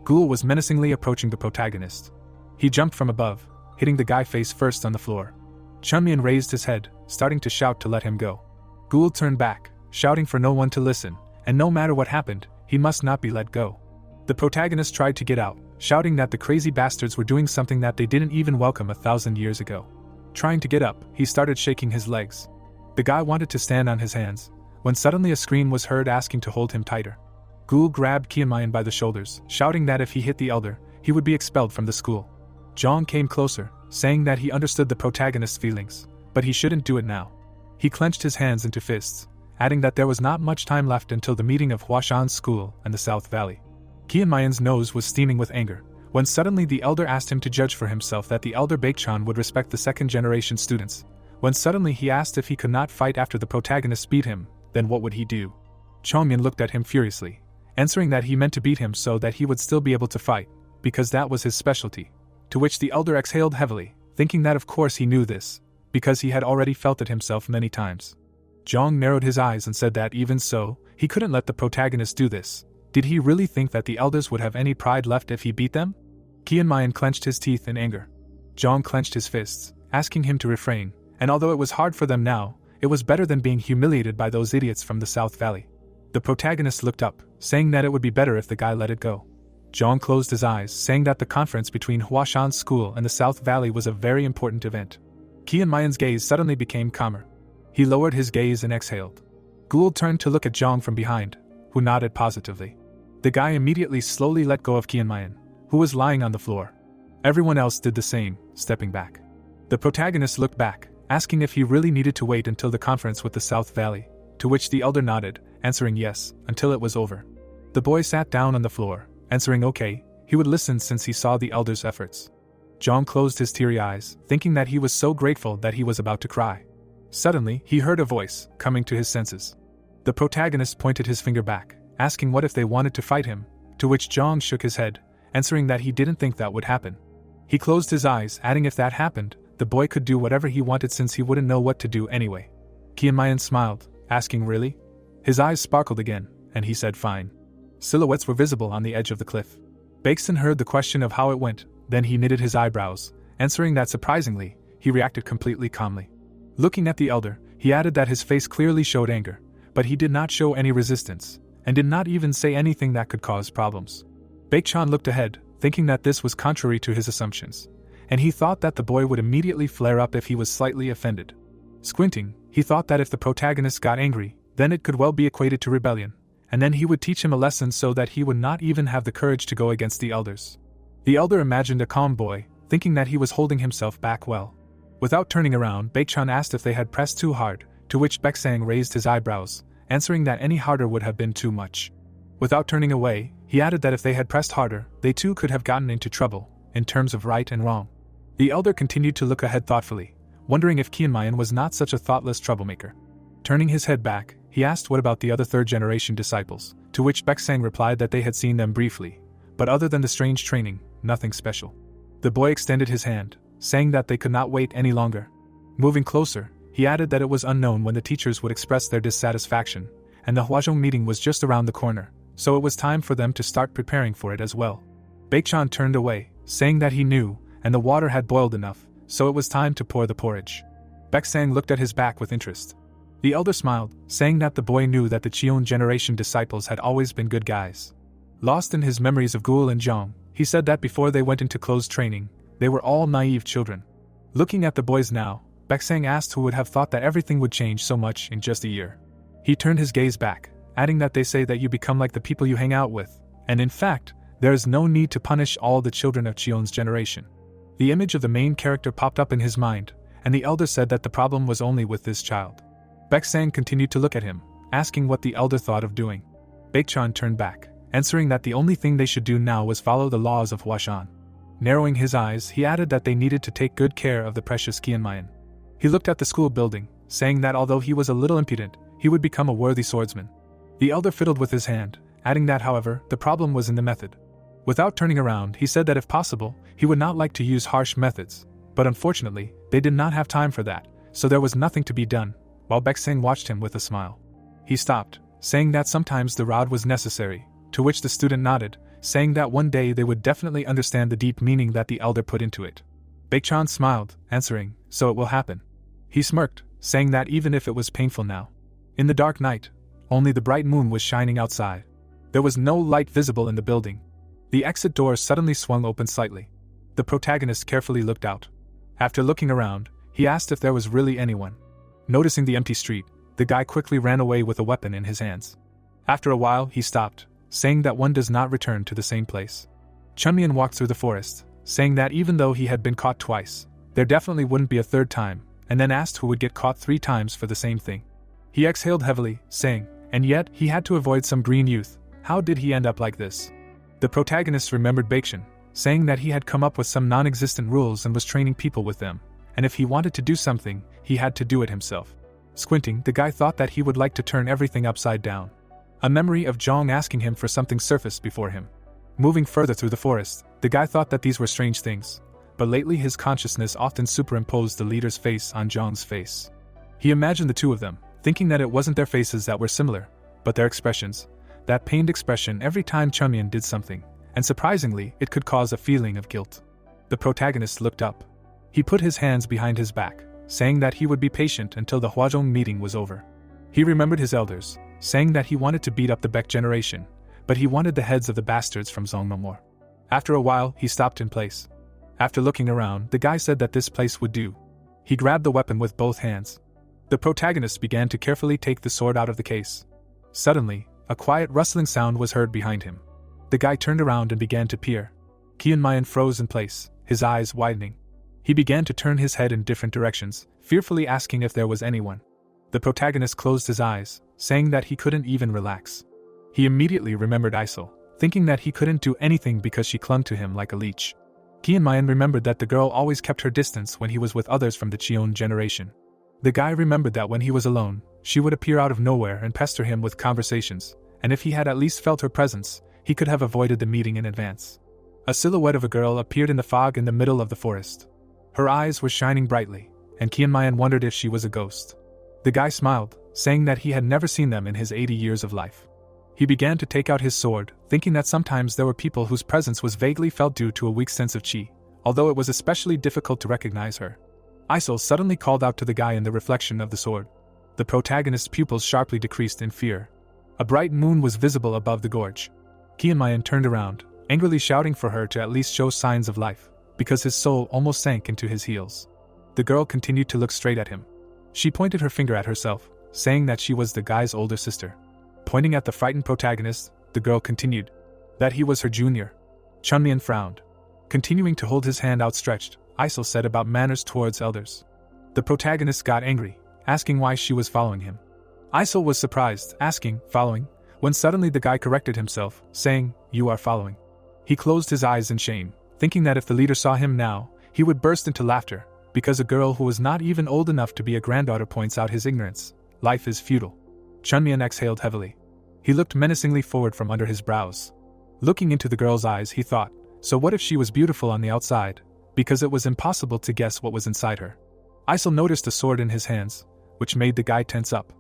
Ghoul was menacingly approaching the protagonist. He jumped from above, hitting the guy face first on the floor. Chunyan raised his head, starting to shout to let him go. Ghoul turned back, shouting for no one to listen, and no matter what happened, he must not be let go. The protagonist tried to get out, shouting that the crazy bastards were doing something that they didn't even welcome 1,000 years ago. Trying to get up, he started shaking his legs. The guy wanted to stand on his hands, when suddenly a scream was heard asking to hold him tighter. Ghoul grabbed Qianmayan by the shoulders, shouting that if he hit the elder, he would be expelled from the school. Zhang came closer, saying that he understood the protagonist's feelings, but he shouldn't do it now. He clenched his hands into fists, adding that there was not much time left until the meeting of Huashan's school and the South Valley. Qianmayan's nose was steaming with anger, when suddenly the elder asked him to judge for himself that the elder Baekchan would respect the second-generation students. When suddenly he asked if he could not fight after the protagonist beat him, then what would he do? Chongmin looked at him furiously, answering that he meant to beat him so that he would still be able to fight, because that was his specialty. To which the elder exhaled heavily, thinking that of course he knew this, because he had already felt it himself many times. Zhang narrowed his eyes and said that even so, he couldn't let the protagonist do this. Did he really think that the elders would have any pride left if he beat them? Qianmayan clenched his teeth in anger. Zhang clenched his fists, asking him to refrain, and although it was hard for them now, it was better than being humiliated by those idiots from the South Valley. The protagonist looked up, saying that it would be better if the guy let it go. Zhang closed his eyes, saying that the conference between Huashan's school and the South Valley was a very important event. Qianmayan's gaze suddenly became calmer. He lowered his gaze and exhaled. Ghoul turned to look at Zhang from behind, who nodded positively. The guy immediately slowly let go of Qianmayan, who was lying on the floor. Everyone else did the same, stepping back. The protagonist looked back, asking if he really needed to wait until the conference with the South Valley, to which the elder nodded, answering yes, until it was over. The boy sat down on the floor, answering okay, he would listen since he saw the elder's efforts. Zhang closed his teary eyes, thinking that he was so grateful that he was about to cry. Suddenly, he heard a voice, coming to his senses. The protagonist pointed his finger back, asking what if they wanted to fight him, to which Zhang shook his head, answering that he didn't think that would happen. He closed his eyes, adding if that happened, the boy could do whatever he wanted since he wouldn't know what to do anyway. Qianmayan smiled, asking really? His eyes sparkled again, and he said fine. Silhouettes were visible on the edge of the cliff. Baekson heard the question of how it went, then he knitted his eyebrows, answering that surprisingly, he reacted completely calmly. Looking at the elder, he added that his face clearly showed anger, but he did not show any resistance, and did not even say anything that could cause problems. Baekchan looked ahead, thinking that this was contrary to his assumptions, and he thought that the boy would immediately flare up if he was slightly offended. Squinting, he thought that if the protagonist got angry, then it could well be equated to rebellion, and then he would teach him a lesson so that he would not even have the courage to go against the elders. The elder imagined a calm boy, thinking that he was holding himself back well. Without turning around, Baekchan asked if they had pressed too hard, to which Baeksang raised his eyebrows, answering that any harder would have been too much. Without turning away, he added that if they had pressed harder, they too could have gotten into trouble, in terms of right and wrong. The elder continued to look ahead thoughtfully, wondering if Qianmayan was not such a thoughtless troublemaker. Turning his head back, he asked what about the other third-generation disciples, to which Baeksang replied that they had seen them briefly, but other than the strange training, nothing special. The boy extended his hand, saying that they could not wait any longer. Moving closer, he added that it was unknown when the teachers would express their dissatisfaction, and the Huazhong meeting was just around the corner, so it was time for them to start preparing for it as well. Baekchan turned away, saying that he knew, and the water had boiled enough, so it was time to pour the porridge. Baek-sang looked at his back with interest. The elder smiled, saying that the boy knew that the Cheon generation disciples had always been good guys. Lost in his memories of Gul and Zhang, he said that before they went into closed training, they were all naive children. Looking at the boys now, Baek-sang asked who would have thought that everything would change so much in just a year. He turned his gaze back, adding that they say that you become like the people you hang out with, and in fact, there is no need to punish all the children of Cheon's generation. The image of the main character popped up in his mind, and the elder said that the problem was only with this child. Baek-sang continued to look at him, asking what the elder thought of doing. Baek-chan turned back, answering that the only thing they should do now was follow the laws of Huashan. Narrowing his eyes, he added that they needed to take good care of the precious Qianmayan. He looked at the school building, saying that although he was a little impudent, he would become a worthy swordsman. The elder fiddled with his hand, adding that, however, the problem was in the method. Without turning around, he said that if possible, he would not like to use harsh methods, but unfortunately, they did not have time for that, so there was nothing to be done, while Baek-sang watched him with a smile. He stopped, saying that sometimes the rod was necessary, to which the student nodded, saying that one day they would definitely understand the deep meaning that the elder put into it. Baek-chan smiled, answering, "So it will happen." He smirked, saying that even if it was painful now. In the dark night, only the bright moon was shining outside. There was no light visible in the building. The exit door suddenly swung open slightly. The protagonist carefully looked out. After looking around, he asked if there was really anyone. Noticing the empty street, the guy quickly ran away with a weapon in his hands. After a while, he stopped, saying that one does not return to the same place. Chunmian walked through the forest, saying that even though he had been caught twice, there definitely wouldn't be a third time, and then asked who would get caught 3 times for the same thing. He exhaled heavily, saying, and yet he had to avoid some green youth. How did he end up like this? The protagonist remembered Baek-chan, saying that he had come up with some non-existent rules and was training people with them, and if he wanted to do something, he had to do it himself. Squinting, the guy thought that he would like to turn everything upside down. A memory of Zhang asking him for something surfaced before him. Moving further through the forest, the guy thought that these were strange things, but lately his consciousness often superimposed the leader's face on Zhang's face. He imagined the two of them, thinking that it wasn't their faces that were similar, but their expressions, that pained expression every time Chunmian did something, and surprisingly, it could cause a feeling of guilt. The protagonist looked up. He put his hands behind his back, saying that he would be patient until the Huazhong meeting was over. He remembered his elders, saying that he wanted to beat up the Baek generation, but he wanted the heads of the bastards from Zongmamor. After a while, he stopped in place. After looking around, the guy said that this place would do. He grabbed the weapon with both hands. The protagonist began to carefully take the sword out of the case. Suddenly, a quiet rustling sound was heard behind him. The guy turned around and began to peer. Qianmayan froze in place, his eyes widening. He began to turn his head in different directions, fearfully asking if there was anyone. The protagonist closed his eyes, saying that he couldn't even relax. He immediately remembered Isol, thinking that he couldn't do anything because she clung to him like a leech. Qianmayan remembered that the girl always kept her distance when he was with others from the Cheon generation. The guy remembered that when he was alone, she would appear out of nowhere and pester him with conversations, and if he had at least felt her presence, he could have avoided the meeting in advance. A silhouette of a girl appeared in the fog in the middle of the forest. Her eyes were shining brightly, and Qianmayan wondered if she was a ghost. The guy smiled, saying that he had never seen them in his 80 years of life. He began to take out his sword, thinking that sometimes there were people whose presence was vaguely felt due to a weak sense of qi, although it was especially difficult to recognize her. Isol suddenly called out to the guy in the reflection of the sword. The protagonist's pupils sharply decreased in fear. A bright moon was visible above the gorge. Qianmayan turned around, angrily shouting for her to at least show signs of life, because his soul almost sank into his heels. The girl continued to look straight at him. She pointed her finger at herself, saying that she was the guy's older sister. Pointing at the frightened protagonist, the girl continued that he was her junior. Chunmian frowned. Continuing to hold his hand outstretched, Isol said about manners towards elders. The protagonist got angry, asking why she was following him. Isol was surprised, asking, "Following?" when suddenly the guy corrected himself, saying, "You are following." He closed his eyes in shame, thinking that if the leader saw him now, he would burst into laughter, because a girl who was not even old enough to be a granddaughter points out his ignorance. Life is futile. Chunmian exhaled heavily. He looked menacingly forward from under his brows. Looking into the girl's eyes, he thought, so what if she was beautiful on the outside, because it was impossible to guess what was inside her. Isol noticed a sword in his hands, which made the guy tense up.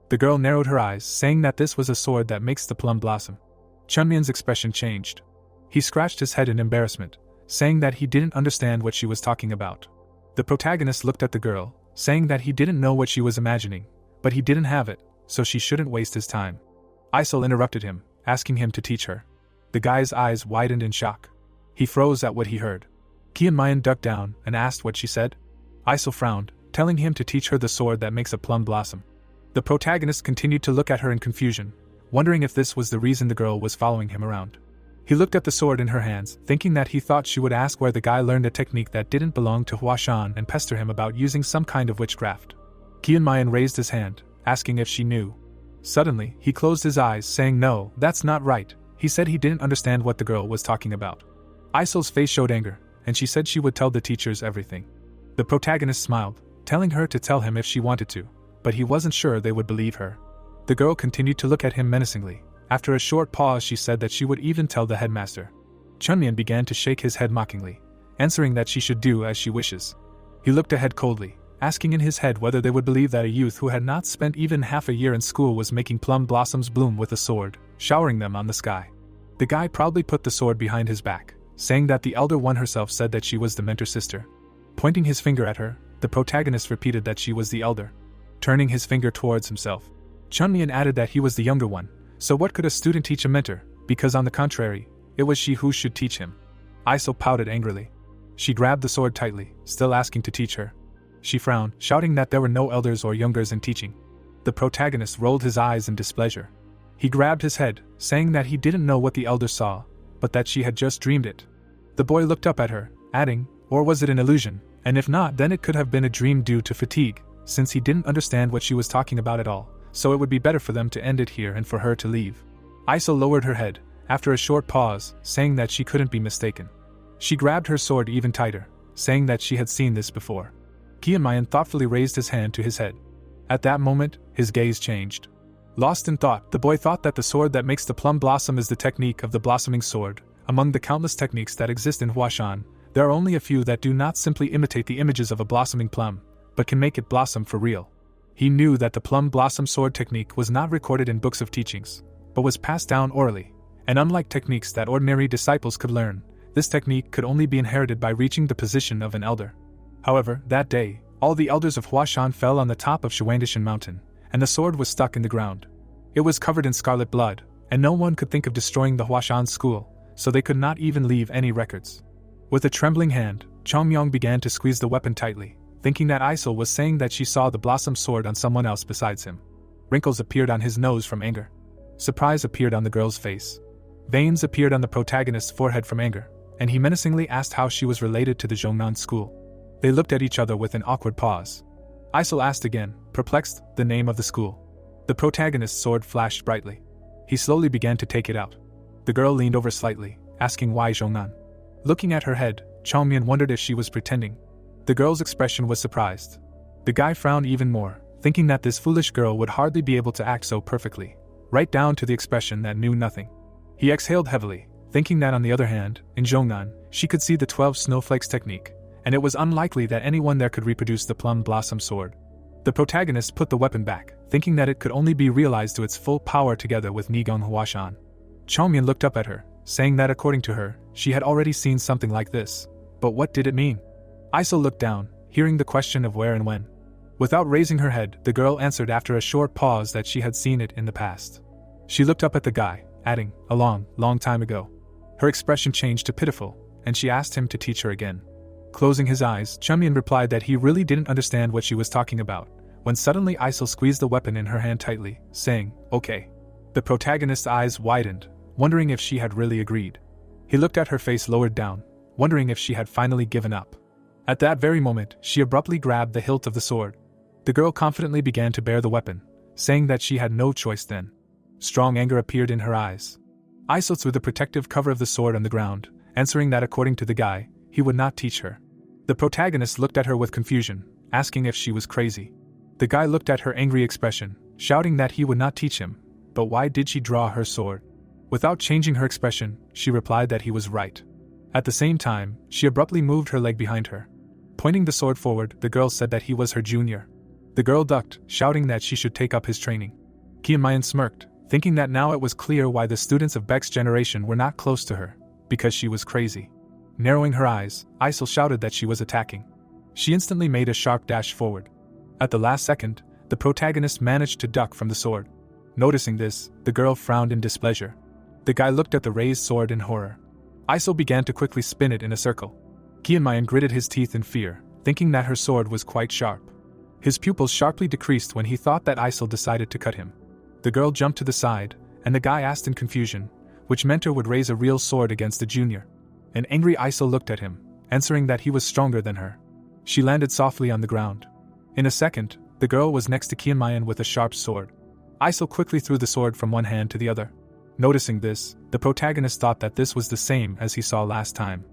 The girl narrowed her eyes, saying that this was a sword that makes the plum blossom. Chunmian's expression changed. He scratched his head in embarrassment, saying that he didn't understand what she was talking about. The protagonist looked at the girl, saying that he didn't know what she was imagining, but he didn't have it, so she shouldn't waste his time. Isol interrupted him, asking him to teach her. The guy's eyes widened in shock. He froze at what he heard. Kian ducked down and asked what she said. Isol frowned, telling him to teach her the sword that makes a plum blossom. The protagonist continued to look at her in confusion, wondering if this was the reason the girl was following him around. He looked at the sword in her hands, thinking that he thought she would ask where the guy learned a technique that didn't belong to Huashan and pester him about using some kind of witchcraft. Kian raised his hand, asking if she knew. Suddenly, he closed his eyes, saying no, that's not right. He said he didn't understand what the girl was talking about. Isol's face showed anger, and she said she would tell the teachers everything. The protagonist smiled, telling her to tell him if she wanted to, but he wasn't sure they would believe her. The girl continued to look at him menacingly. After a short pause, she said that she would even tell the headmaster. Chunmian began to shake his head mockingly, answering that she should do as she wishes. He looked ahead coldly, asking in his head whether they would believe that a youth who had not spent even half a year in school was making plum blossoms bloom with a sword, showering them on the sky. The guy proudly put the sword behind his back, saying that the elder one herself said that she was the mentor sister. Pointing his finger at her, the protagonist repeated that she was the elder. Turning his finger towards himself, Chunmian added that he was the younger one, so what could a student teach a mentor, because on the contrary, it was she who should teach him. Isol pouted angrily. She grabbed the sword tightly, still asking to teach her. She frowned, shouting that there were no elders or youngers in teaching. The protagonist rolled his eyes in displeasure. He grabbed his head, saying that he didn't know what the elder saw, but that she had just dreamed it. The boy looked up at her, adding, or was it an illusion, and if not, then it could have been a dream due to fatigue, since he didn't understand what she was talking about at all, so it would be better for them to end it here and for her to leave. Isol lowered her head, after a short pause, saying that she couldn't be mistaken. She grabbed her sword even tighter, saying that she had seen this before. Kian thoughtfully raised his hand to his head. At that moment, his gaze changed. Lost in thought, the boy thought that the sword that makes the plum blossom is the technique of the blossoming sword. Among the countless techniques that exist in Huashan, there are only a few that do not simply imitate the images of a blossoming plum, but can make it blossom for real. He knew that the plum blossom sword technique was not recorded in books of teachings, but was passed down orally, and unlike techniques that ordinary disciples could learn, this technique could only be inherited by reaching the position of an elder. However, that day, all the elders of Huashan fell on the top of Shuandishan mountain, and the sword was stuck in the ground. It was covered in scarlet blood, and no one could think of destroying the Huashan school, so they could not even leave any records. With a trembling hand, Chongmyong began to squeeze the weapon tightly, thinking that Isol was saying that she saw the blossom sword on someone else besides him. Wrinkles appeared on his nose from anger. Surprise appeared on the girl's face. Veins appeared on the protagonist's forehead from anger, and he menacingly asked how she was related to the Zhongnan school. They looked at each other with an awkward pause. Isol asked again, perplexed, the name of the school. The protagonist's sword flashed brightly. He slowly began to take it out. The girl leaned over slightly, asking why Zhongnan. Looking at her head, Chongmian wondered if she was pretending. The girl's expression was surprised. The guy frowned even more, thinking that this foolish girl would hardly be able to act so perfectly, right down to the expression that knew nothing. He exhaled heavily, thinking that on the other hand, in Zhongnan, she could see the 12 snowflakes technique, and it was unlikely that anyone there could reproduce the plum blossom sword. The protagonist put the weapon back, thinking that it could only be realized to its full power together with Nigong Huashan. Chongmian looked up at her, saying that according to her, she had already seen something like this. But what did it mean? Isol looked down, hearing the question of where and when. Without raising her head, the girl answered after a short pause that she had seen it in the past. She looked up at the guy, adding, a long, long time ago. Her expression changed to pitiful, and she asked him to teach her again. Closing his eyes, Chunmian replied that he really didn't understand what she was talking about, when suddenly Isol squeezed the weapon in her hand tightly, saying, okay. The protagonist's eyes widened, wondering if she had really agreed. He looked at her face lowered down, wondering if she had finally given up. At that very moment, she abruptly grabbed the hilt of the sword. The girl confidently began to bear the weapon, saying that she had no choice then. Strong anger appeared in her eyes. Isol threw the protective cover of the sword on the ground, answering that according to the guy, he would not teach her. The protagonist looked at her with confusion, asking if she was crazy. The guy looked at her angry expression, shouting that he would not teach him, but why did she draw her sword? Without changing her expression, she replied that he was right. At the same time, she abruptly moved her leg behind her. Pointing the sword forward, the girl said that he was her junior. The girl ducked, shouting that she should take up his training. Kian smirked, thinking that now it was clear why the students of Beck's generation were not close to her, because she was crazy. Narrowing her eyes, Isol shouted that she was attacking. She instantly made a sharp dash forward. At the last second, the protagonist managed to duck from the sword. Noticing this, the girl frowned in displeasure. The guy looked at the raised sword in horror. Isol began to quickly spin it in a circle. Kianmayan gritted his teeth in fear, thinking that her sword was quite sharp. His pupils sharply decreased when he thought that Isol decided to cut him. The girl jumped to the side, and the guy asked in confusion, which mentor would raise a real sword against a junior. An angry Isol looked at him, answering that he was stronger than her. She landed softly on the ground. In a second, the girl was next to Kianmayan with a sharp sword. Isol quickly threw the sword from one hand to the other. Noticing this, the protagonist thought that this was the same as he saw last time.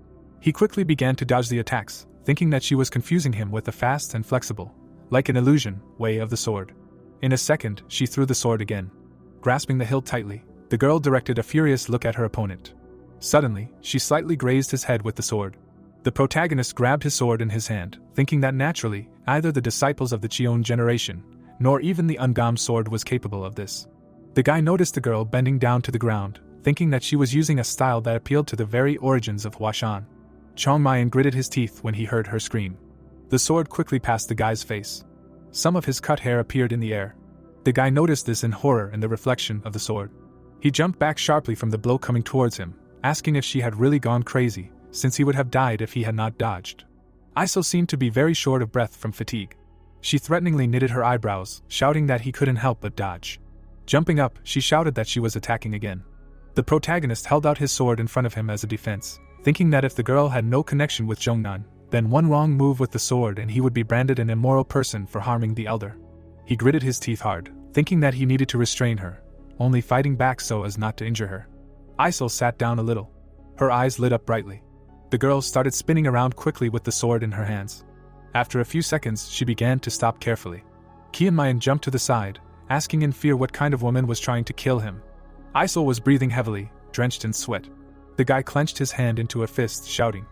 He quickly began to dodge the attacks, thinking that she was confusing him with the fast and flexible, like an illusion, way of the sword. In a second, she threw the sword again. Grasping the hilt tightly, the girl directed a furious look at her opponent. Suddenly, she slightly grazed his head with the sword. The protagonist grabbed his sword in his hand, thinking that naturally, neither the disciples of the Cheon generation, nor even the Ungam sword was capable of this. The guy noticed the girl bending down to the ground, thinking that she was using a style that appealed to the very origins of Huashan. Chongmayan gritted his teeth when he heard her scream. The sword quickly passed the guy's face. Some of his cut hair appeared in the air. The guy noticed this in horror in the reflection of the sword. He jumped back sharply from the blow coming towards him, asking if she had really gone crazy, since he would have died if he had not dodged. Isol seemed to be very short of breath from fatigue. She threateningly knitted her eyebrows, shouting that he couldn't help but dodge. Jumping up, she shouted that she was attacking again. The protagonist held out his sword in front of him as a defense, thinking that if the girl had no connection with Zhongnan, then one wrong move with the sword and he would be branded an immoral person for harming the elder. He gritted his teeth hard, thinking that he needed to restrain her, only fighting back so as not to injure her. Isol sat down a little. Her eyes lit up brightly. The girl started spinning around quickly with the sword in her hands. After a few seconds, she began to stop carefully. Kianmayan jumped to the side, asking in fear what kind of woman was trying to kill him. Isol was breathing heavily, drenched in sweat. The guy clenched his hand into a fist, shouting,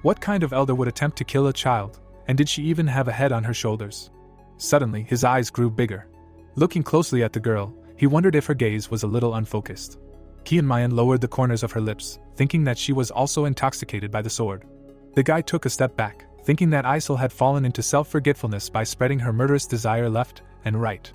"What kind of elder would attempt to kill a child, and did she even have a head on her shoulders?" Suddenly, his eyes grew bigger. Looking closely at the girl, he wondered if her gaze was a little unfocused. Kianmayan lowered the corners of her lips, thinking that she was also intoxicated by the sword. The guy took a step back, thinking that Isol had fallen into self-forgetfulness by spreading her murderous desire left and right.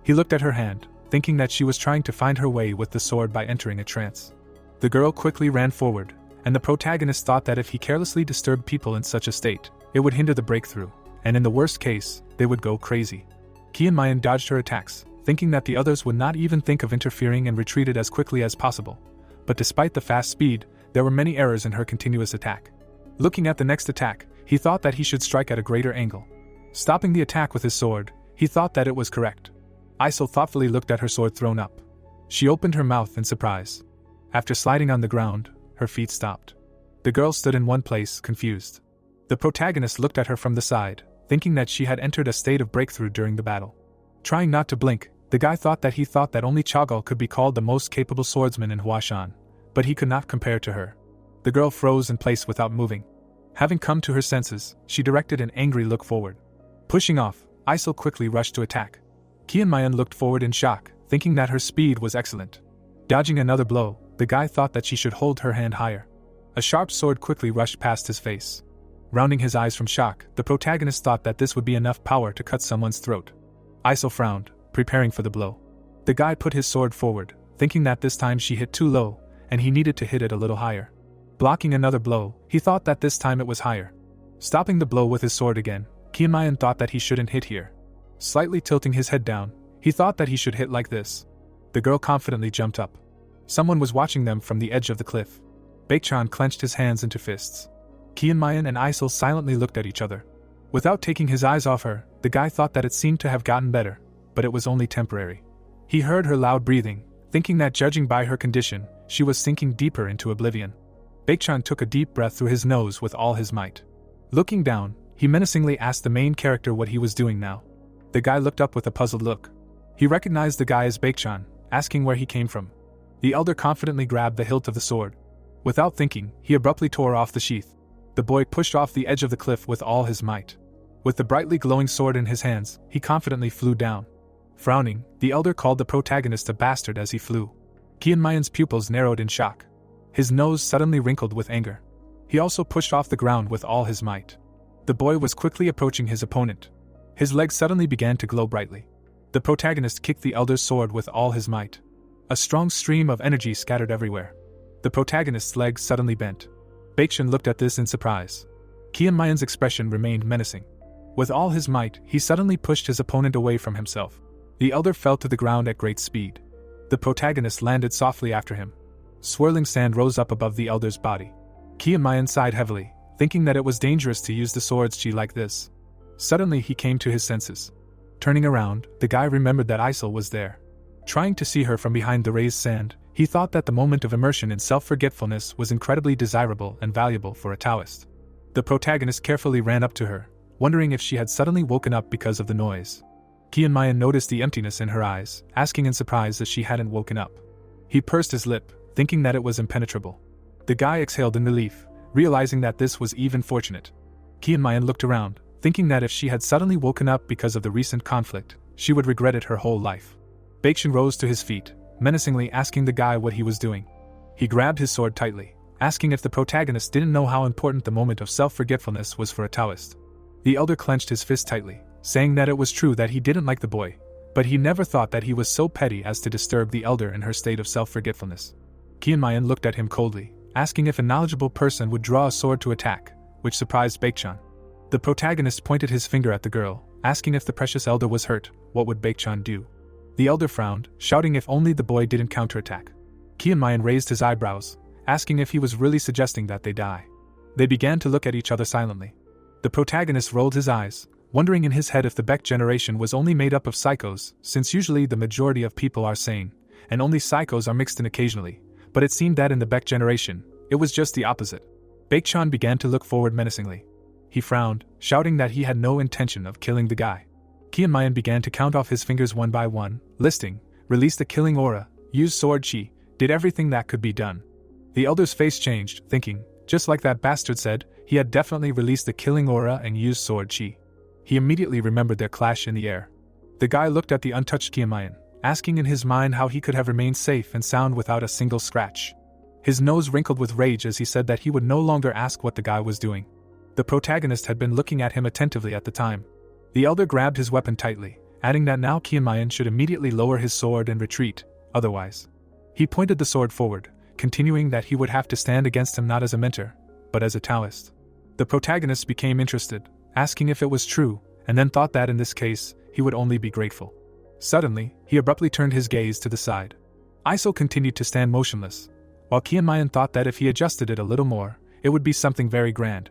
He looked at her hand, thinking that she was trying to find her way with the sword by entering a trance. The girl quickly ran forward, and the protagonist thought that if he carelessly disturbed people in such a state, it would hinder the breakthrough, and in the worst case, they would go crazy. Kianmayan dodged her attacks, thinking that the others would not even think of interfering and retreated as quickly as possible. But despite the fast speed, there were many errors in her continuous attack. Looking at the next attack, he thought that he should strike at a greater angle. Stopping the attack with his sword, he thought that it was correct. Isol thoughtfully looked at her sword thrown up. She opened her mouth in surprise. After sliding on the ground, her feet stopped. The girl stood in one place, confused. The protagonist looked at her from the side, thinking that she had entered a state of breakthrough during the battle. Trying not to blink, the guy thought that only Chagall could be called the most capable swordsman in Huashan, but he could not compare to her. The girl froze in place without moving. Having come to her senses, she directed an angry look forward. Pushing off, Isol quickly rushed to attack. Kianmayan looked forward in shock, thinking that her speed was excellent. Dodging another blow, the guy thought that she should hold her hand higher. A sharp sword quickly rushed past his face. Rounding his eyes from shock, the protagonist thought that this would be enough power to cut someone's throat. Isol frowned, preparing for the blow. The guy put his sword forward, thinking that this time she hit too low, and he needed to hit it a little higher. Blocking another blow, he thought that this time it was higher. Stopping the blow with his sword again, Kianmayan thought that he shouldn't hit here. Slightly tilting his head down, he thought that he should hit like this. The girl confidently jumped up. Someone was watching them from the edge of the cliff. Baekchan clenched his hands into fists. Kianmayan and Isol silently looked at each other. Without taking his eyes off her, the guy thought that it seemed to have gotten better, but it was only temporary. He heard her loud breathing, thinking that judging by her condition, she was sinking deeper into oblivion. Baekchan took a deep breath through his nose with all his might. Looking down, he menacingly asked the main character what he was doing now. The guy looked up with a puzzled look. He recognized the guy as Baekchan, asking where he came from. The elder confidently grabbed the hilt of the sword. Without thinking, he abruptly tore off the sheath. The boy pushed off the edge of the cliff with all his might. With the brightly glowing sword in his hands, he confidently flew down. Frowning, the elder called the protagonist a bastard as he flew. Kianmayan's pupils narrowed in shock. His nose suddenly wrinkled with anger. He also pushed off the ground with all his might. The boy was quickly approaching his opponent. His legs suddenly began to glow brightly. The protagonist kicked the elder's sword with all his might. A strong stream of energy scattered everywhere. The protagonist's legs suddenly bent. Baekhyun looked at this in surprise. Kian-mayan's expression remained menacing. With all his might, he suddenly pushed his opponent away from himself. The elder fell to the ground at great speed. The protagonist landed softly after him. Swirling sand rose up above the elder's body. Kian-mayan sighed heavily, thinking that it was dangerous to use the sword's chi like this. Suddenly he came to his senses. Turning around, the guy remembered that Isol was there. Trying to see her from behind the raised sand, he thought that the moment of immersion in self-forgetfulness was incredibly desirable and valuable for a Taoist. The protagonist carefully ran up to her, wondering if she had suddenly woken up because of the noise. Kian-mayan noticed the emptiness in her eyes, asking in surprise that she hadn't woken up. He pursed his lip, thinking that it was impenetrable. The guy exhaled in relief, realizing that this was even fortunate. Kian-mayan looked around, thinking that if she had suddenly woken up because of the recent conflict, she would regret it her whole life. Baekhyun rose to his feet, menacingly asking the guy what he was doing. He grabbed his sword tightly, asking if the protagonist didn't know how important the moment of self-forgetfulness was for a Taoist. The elder clenched his fist tightly, saying that it was true that he didn't like the boy, but he never thought that he was so petty as to disturb the elder in her state of self-forgetfulness. Kian-mayan looked at him coldly, asking if a knowledgeable person would draw a sword to attack, which surprised Baekhyun. The protagonist pointed his finger at the girl, asking if the precious elder was hurt, what would Baekhyun do? The elder frowned, shouting if only the boy didn't counterattack. Kian-mayan raised his eyebrows, asking if he was really suggesting that they die. They began to look at each other silently. The protagonist rolled his eyes, wondering in his head if the Beck generation was only made up of psychos, since usually the majority of people are sane, and only psychos are mixed in occasionally, but it seemed that in the Beck generation, it was just the opposite. Baekhyun began to look forward menacingly. He frowned, shouting that he had no intention of killing the guy. Kian-mayan began to count off his fingers one by one, listing, release the killing aura, use sword chi, did everything that could be done. The elder's face changed, thinking, just like that bastard said, he had definitely released the killing aura and used sword chi. He immediately remembered their clash in the air. The guy looked at the untouched Kian-mayan, asking in his mind how he could have remained safe and sound without a single scratch. His nose wrinkled with rage as he said that he would no longer ask what the guy was doing. The protagonist had been looking at him attentively at the time. The elder grabbed his weapon tightly, adding that now Kian-mayan should immediately lower his sword and retreat, otherwise. He pointed the sword forward, continuing that he would have to stand against him not as a mentor, but as a Taoist. The protagonist became interested, asking if it was true, and then thought that in this case, he would only be grateful. Suddenly, he abruptly turned his gaze to the side. Isol continued to stand motionless, while Kian-mayan thought that if he adjusted it a little more, it would be something very grand.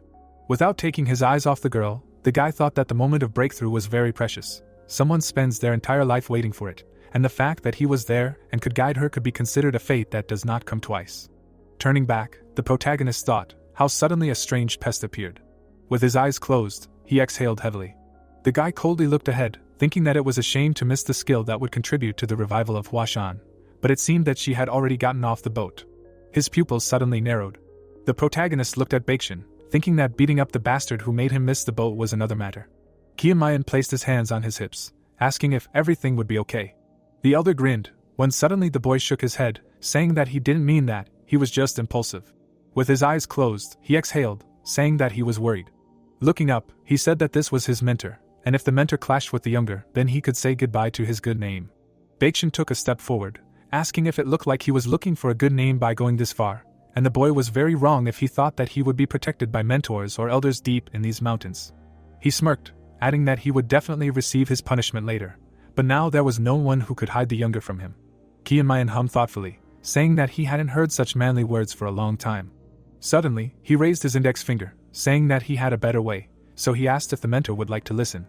Without taking his eyes off the girl, the guy thought that the moment of breakthrough was very precious. Someone spends their entire life waiting for it, and the fact that he was there and could guide her could be considered a fate that does not come twice. Turning back, the protagonist thought, how suddenly a strange pest appeared. With his eyes closed, he exhaled heavily. The guy coldly looked ahead, thinking that it was a shame to miss the skill that would contribute to the revival of Huashan, but it seemed that she had already gotten off the boat. His pupils suddenly narrowed. The protagonist looked at Baekhyun, thinking that beating up the bastard who made him miss the boat was another matter. Kian-mayan placed his hands on his hips, asking if everything would be okay. The elder grinned, when suddenly the boy shook his head, saying that he didn't mean that, he was just impulsive. With his eyes closed, he exhaled, saying that he was worried. Looking up, he said that this was his mentor, and if the mentor clashed with the younger, then he could say goodbye to his good name. Baekhyun took a step forward, asking if it looked like he was looking for a good name by going this far, and the boy was very wrong if he thought that he would be protected by mentors or elders deep in these mountains. He smirked, adding that he would definitely receive his punishment later, but now there was no one who could hide the younger from him. Kian-mayan hummed thoughtfully, saying that he hadn't heard such manly words for a long time. Suddenly, he raised his index finger, saying that he had a better way, so he asked if the mentor would like to listen.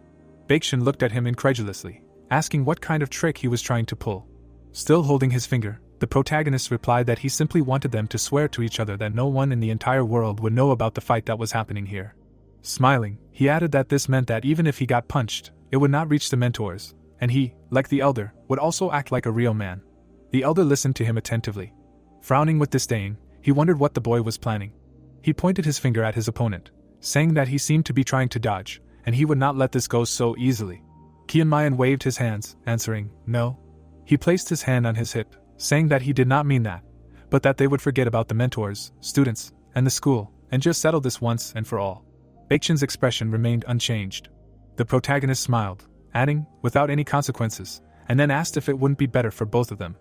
Baekhyun looked at him incredulously, asking what kind of trick he was trying to pull. Still holding his finger, the protagonist replied that he simply wanted them to swear to each other that no one in the entire world would know about the fight that was happening here. Smiling, he added that this meant that even if he got punched, it would not reach the mentors, and he, like the elder, would also act like a real man. The elder listened to him attentively. Frowning with disdain, he wondered what the boy was planning. He pointed his finger at his opponent, saying that he seemed to be trying to dodge, and he would not let this go so easily. Kian-mayan waved his hands, answering, no. He placed his hand on his hip, saying that he did not mean that, but that they would forget about the mentors, students, and the school, and just settle this once and for all. Baekhyun's expression remained unchanged. The protagonist smiled, adding, without any consequences, and then asked if it wouldn't be better for both of them.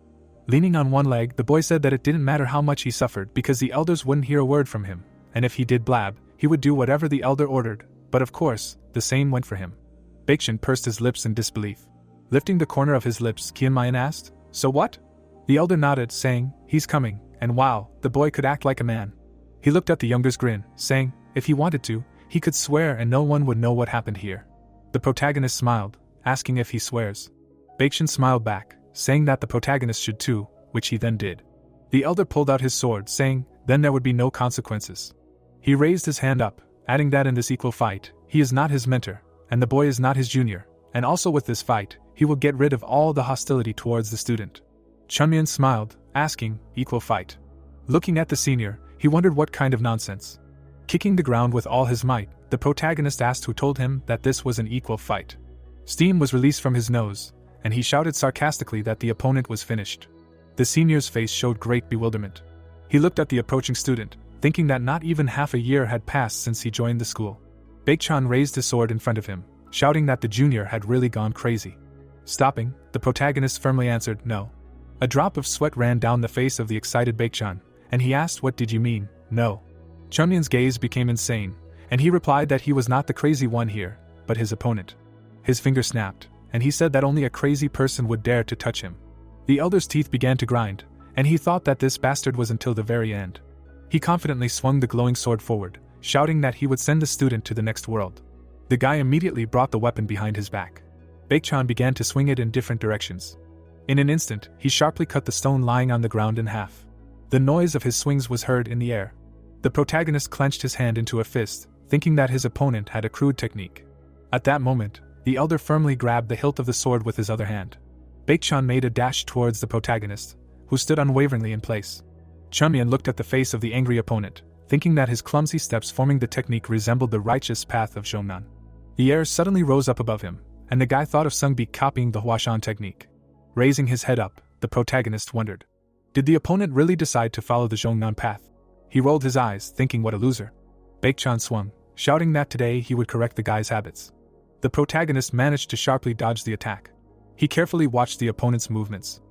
Leaning on one leg, the boy said that it didn't matter how much he suffered because the elders wouldn't hear a word from him, and if he did blab, he would do whatever the elder ordered, but of course, the same went for him. Baekhyun pursed his lips in disbelief. Lifting the corner of his lips, Kianmayan asked, "So what?" The elder nodded, saying, "He's coming," and wow, the boy could act like a man. He looked at the younger's grin, saying, if he wanted to, he could swear and no one would know what happened here. The protagonist smiled, asking if he swears. Baekhyun smiled back, saying that the protagonist should too, which he then did. The elder pulled out his sword, saying, then there would be no consequences. He raised his hand up, adding that in this equal fight, he is not his mentor, and the boy is not his junior, and also with this fight, he will get rid of all the hostility towards the student. Chunmyeon smiled, asking, equal fight. Looking at the senior, he wondered what kind of nonsense. Kicking the ground with all his might, the protagonist asked who told him that this was an equal fight. Steam was released from his nose, and he shouted sarcastically that the opponent was finished. The senior's face showed great bewilderment. He looked at the approaching student, thinking that not even half a year had passed since he joined the school. Baekhyun raised his sword in front of him, shouting that the junior had really gone crazy. Stopping, the protagonist firmly answered, no. A drop of sweat ran down the face of the excited Baekhyun, and he asked, what did you mean, no? Chunmyeon's gaze became insane, and he replied that he was not the crazy one here, but his opponent. His finger snapped, and he said that only a crazy person would dare to touch him. The elder's teeth began to grind, and he thought that this bastard was until the very end. He confidently swung the glowing sword forward, shouting that he would send the student to the next world. The guy immediately brought the weapon behind his back. Baekhyun began to swing it in different directions. In an instant, he sharply cut the stone lying on the ground in half. The noise of his swings was heard in the air. The protagonist clenched his hand into a fist, thinking that his opponent had a crude technique. At that moment, the elder firmly grabbed the hilt of the sword with his other hand. Baekhyun made a dash towards the protagonist, who stood unwaveringly in place. Chunmyeon looked at the face of the angry opponent, thinking that his clumsy steps forming the technique resembled the righteous path of Showdown. The air suddenly rose up above him, and the guy thought of Sungbi copying the Huashan technique. Raising his head up, the protagonist wondered. Did the opponent really decide to follow the Showdown path? He rolled his eyes, thinking what a loser. Baekhyun swung, shouting that today he would correct the guy's habits. The protagonist managed to sharply dodge the attack. He carefully watched the opponent's movements.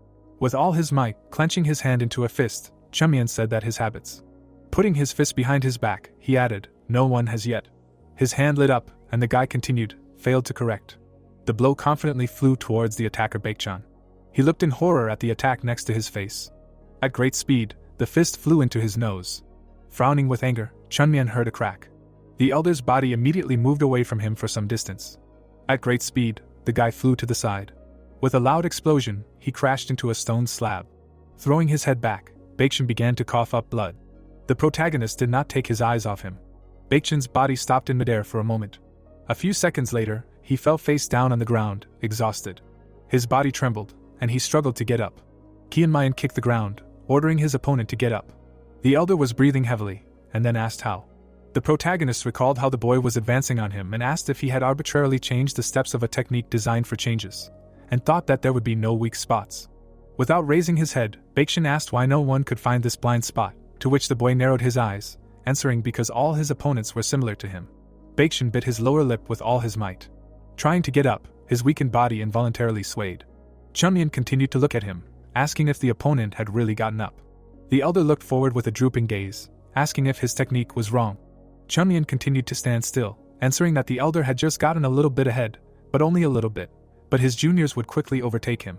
With all his might, clenching his hand into a fist, Chunmyeon said that his habits. Putting his fist behind his back, he added, no one has yet. His hand lit up, and the guy continued, failed to correct. The blow confidently flew towards the attacker Baekhyun. He looked in horror at the attack next to his face. At great speed, the fist flew into his nose. Frowning with anger, Chunmyeon heard a crack. The elder's body immediately moved away from him for some distance. At great speed, the guy flew to the side. With a loud explosion, he crashed into a stone slab. Throwing his head back, Baekhyun began to cough up blood. The protagonist did not take his eyes off him. Baekhyun's body stopped in midair for a moment. A few seconds later, he fell face down on the ground, exhausted. His body trembled, and he struggled to get up. Kianmayan kicked the ground, ordering his opponent to get up. The elder was breathing heavily, and then asked how. The protagonist recalled how the boy was advancing on him and asked if he had arbitrarily changed the steps of a technique designed for changes, and thought that there would be no weak spots. Without raising his head, Baekhyun asked why no one could find this blind spot, to which the boy narrowed his eyes, answering because all his opponents were similar to him. Baekhyun bit his lower lip with all his might. Trying to get up, his weakened body involuntarily swayed. Chunmyeon continued to look at him, asking if the opponent had really gotten up. The elder looked forward with a drooping gaze, asking if his technique was wrong. Chunmyeon continued to stand still, answering that the elder had just gotten a little bit ahead, but only a little bit, but his juniors would quickly overtake him.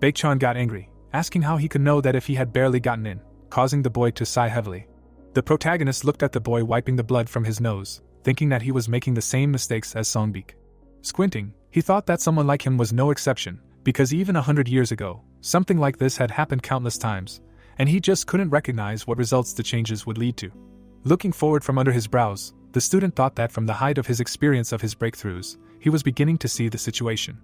Baekhyun got angry, asking how he could know that if he had barely gotten in, causing the boy to sigh heavily. The protagonist looked at the boy wiping the blood from his nose, thinking that he was making the same mistakes as Songbik. Squinting, he thought that someone like him was no exception, because even 100 years ago, something like this had happened countless times, and he just couldn't recognize what results the changes would lead to. Looking forward from under his brows, the student thought that from the height of his experience of his breakthroughs, he was beginning to see the situation.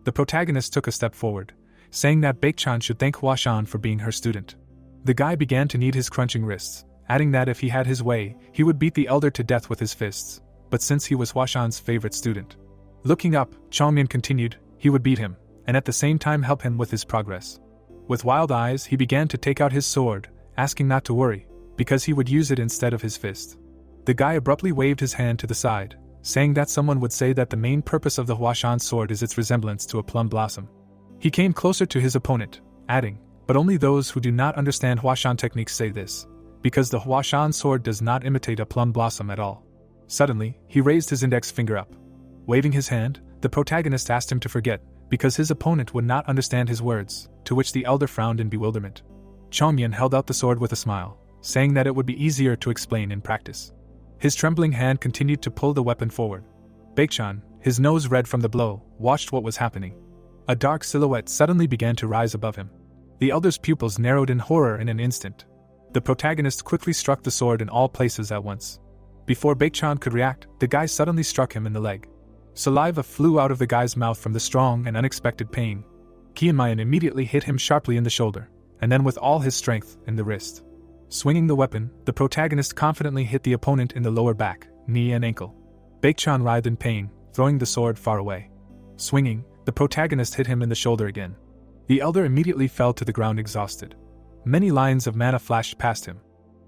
The protagonist took a step forward, saying that Baekhyun should thank Huashan for being her student. The guy began to knead his crunching wrists, adding that if he had his way, he would beat the elder to death with his fists, but since he was Huashan's favorite student. Looking up, Chunmyeon continued, he would beat him, and at the same time help him with his progress. With wild eyes, he began to take out his sword, asking not to worry, because he would use it instead of his fist. The guy abruptly waved his hand to the side, saying that someone would say that the main purpose of the Huashan sword is its resemblance to a plum blossom. He came closer to his opponent, adding, "But only those who do not understand Huashan techniques say this, because the Huashan sword does not imitate a plum blossom at all." Suddenly, he raised his index finger up. Waving his hand, the protagonist asked him to forget, because his opponent would not understand his words, to which the elder frowned in bewilderment. Chongmyan held out the sword with a smile, saying that it would be easier to explain in practice. His trembling hand continued to pull the weapon forward. Baekchan, his nose red from the blow, watched what was happening. A dark silhouette suddenly began to rise above him. The elder's pupils narrowed in horror in an instant. The protagonist quickly struck the sword in all places at once. Before Baekchan could react, the guy suddenly struck him in the leg. Saliva flew out of the guy's mouth from the strong and unexpected pain. Kianmayan immediately hit him sharply in the shoulder, and then with all his strength, in the wrist. Swinging the weapon, the protagonist confidently hit the opponent in the lower back, knee and ankle. Baekchan writhed in pain, throwing the sword far away. Swinging, the protagonist hit him in the shoulder again. The elder immediately fell to the ground exhausted. Many lines of mana flashed past him.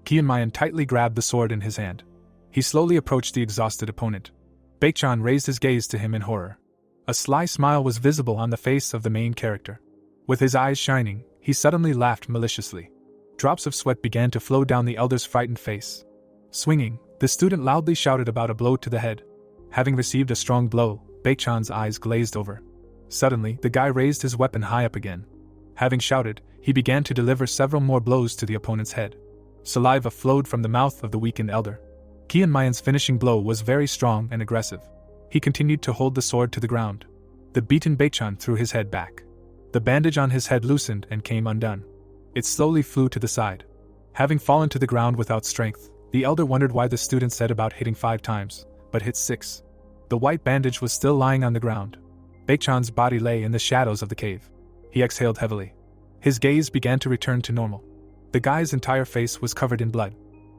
Kianmayan tightly grabbed the sword in his hand. He slowly approached the exhausted opponent. Baekchan raised his gaze to him in horror. A sly smile was visible on the face of the main character. With his eyes shining, he suddenly laughed maliciously. Drops of sweat began to flow down the elder's frightened face. Swinging, the student loudly shouted about a blow to the head. Having received a strong blow, Baekchan's eyes glazed over. Suddenly, the guy raised his weapon high up again. Having shouted, he began to deliver several more blows to the opponent's head. Saliva flowed from the mouth of the weakened elder. Kianmayan's finishing blow was very strong and aggressive. He continued to hold the sword to the ground. The beaten Baekchan threw his head back. The bandage on his head loosened and came undone. It slowly flew to the side. Having fallen to the ground without strength, the elder wondered why the student said about hitting 5 times, but hit 6. The white bandage was still lying on the ground. Baekchan's body lay in the shadows of the cave. He exhaled heavily. His gaze began to return to normal. The guy's entire face was covered in blood.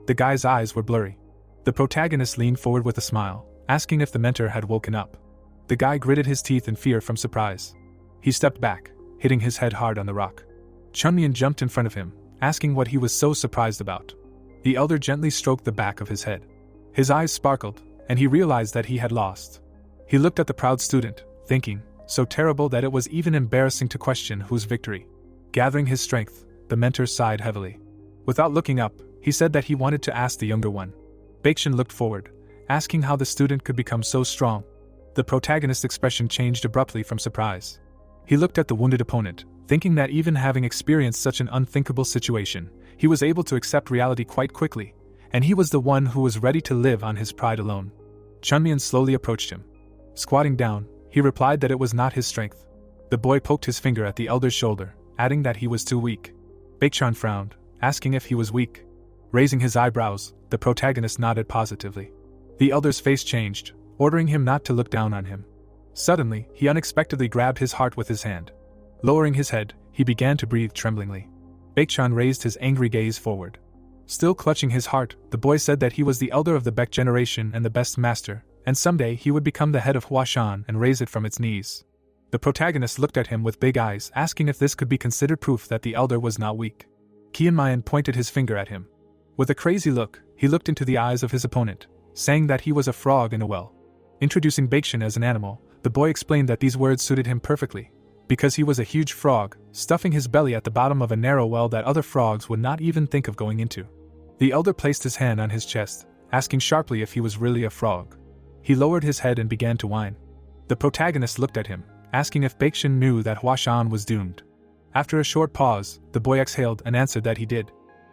The guy's eyes were blurry. The protagonist leaned forward with a smile, asking if the mentor had woken up. The guy gritted his teeth in fear from surprise. He stepped back, hitting his head hard on the rock. Chunmian jumped in front of him, asking what he was so surprised about. The elder gently stroked the back of his head. His eyes sparkled, and he realized that he had lost. He looked at the proud student, thinking, so terrible that it was even embarrassing to question whose victory. Gathering his strength, the mentor sighed heavily. Without looking up, he said that he wanted to ask the younger one. Baekchan looked forward, asking how the student could become so strong. The protagonist's expression changed abruptly from surprise. He looked at the wounded opponent, thinking that even having experienced such an unthinkable situation, he was able to accept reality quite quickly, and he was the one who was ready to live on his pride alone. Chunmian slowly approached him. Squatting down, he replied that it was not his strength. The boy poked his finger at the elder's shoulder, adding that he was too weak. Baekchan frowned, asking if he was weak. Raising his eyebrows, the protagonist nodded positively. The elder's face changed, ordering him not to look down on him. Suddenly, he unexpectedly grabbed his heart with his hand. Lowering his head, he began to breathe tremblingly. Baekchan raised his angry gaze forward. Still clutching his heart, the boy said that he was the elder of the Baek generation and the best master, and someday he would become the head of Huashan and raise it from its knees. The protagonist looked at him with big eyes, asking if this could be considered proof that the elder was not weak. Kianmayan pointed his finger at him. With a crazy look, he looked into the eyes of his opponent, saying that he was a frog in a well. Introducing Baekchan as an animal, the boy explained that these words suited him perfectly, because he was a huge frog, stuffing his belly at the bottom of a narrow well that other frogs would not even think of going into. The elder placed his hand on his chest, asking sharply if he was really a frog. He lowered his head and began to whine. The protagonist looked at him, asking if Baekchan knew that Huashan was doomed. After a short pause, the boy exhaled and answered that he did.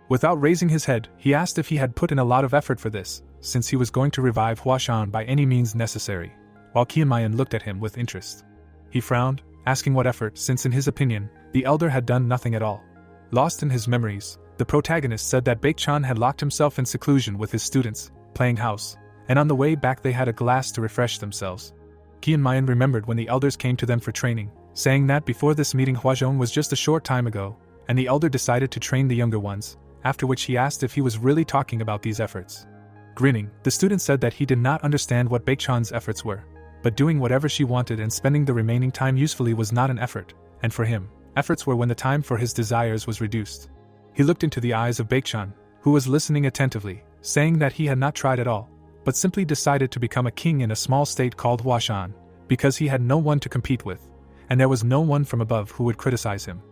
Without raising his head, he asked if he had put in a lot of effort for this, since he was going to revive Huashan by any means necessary, while Kianmayan looked at him with interest. He frowned, asking what effort, since in his opinion, the elder had done nothing at all. Lost in his memories, the protagonist said that Baekchan had locked himself in seclusion with his students, playing house, and on the way back they had a glass to refresh themselves. Kianmayan remembered when the elders came to them for training, saying that before this meeting Huashan was just a short time ago, and the elder decided to train the younger ones, after which he asked if he was really talking about these efforts. Grinning, the student said that he did not understand what Baekchan's efforts were, but doing whatever she wanted and spending the remaining time usefully was not an effort, and for him, efforts were when the time for his desires was reduced. He looked into the eyes of Baekchan, who was listening attentively, saying that he had not tried at all, but simply decided to become a king in a small state called Huashan, because he had no one to compete with, and there was no one from above who would criticize him.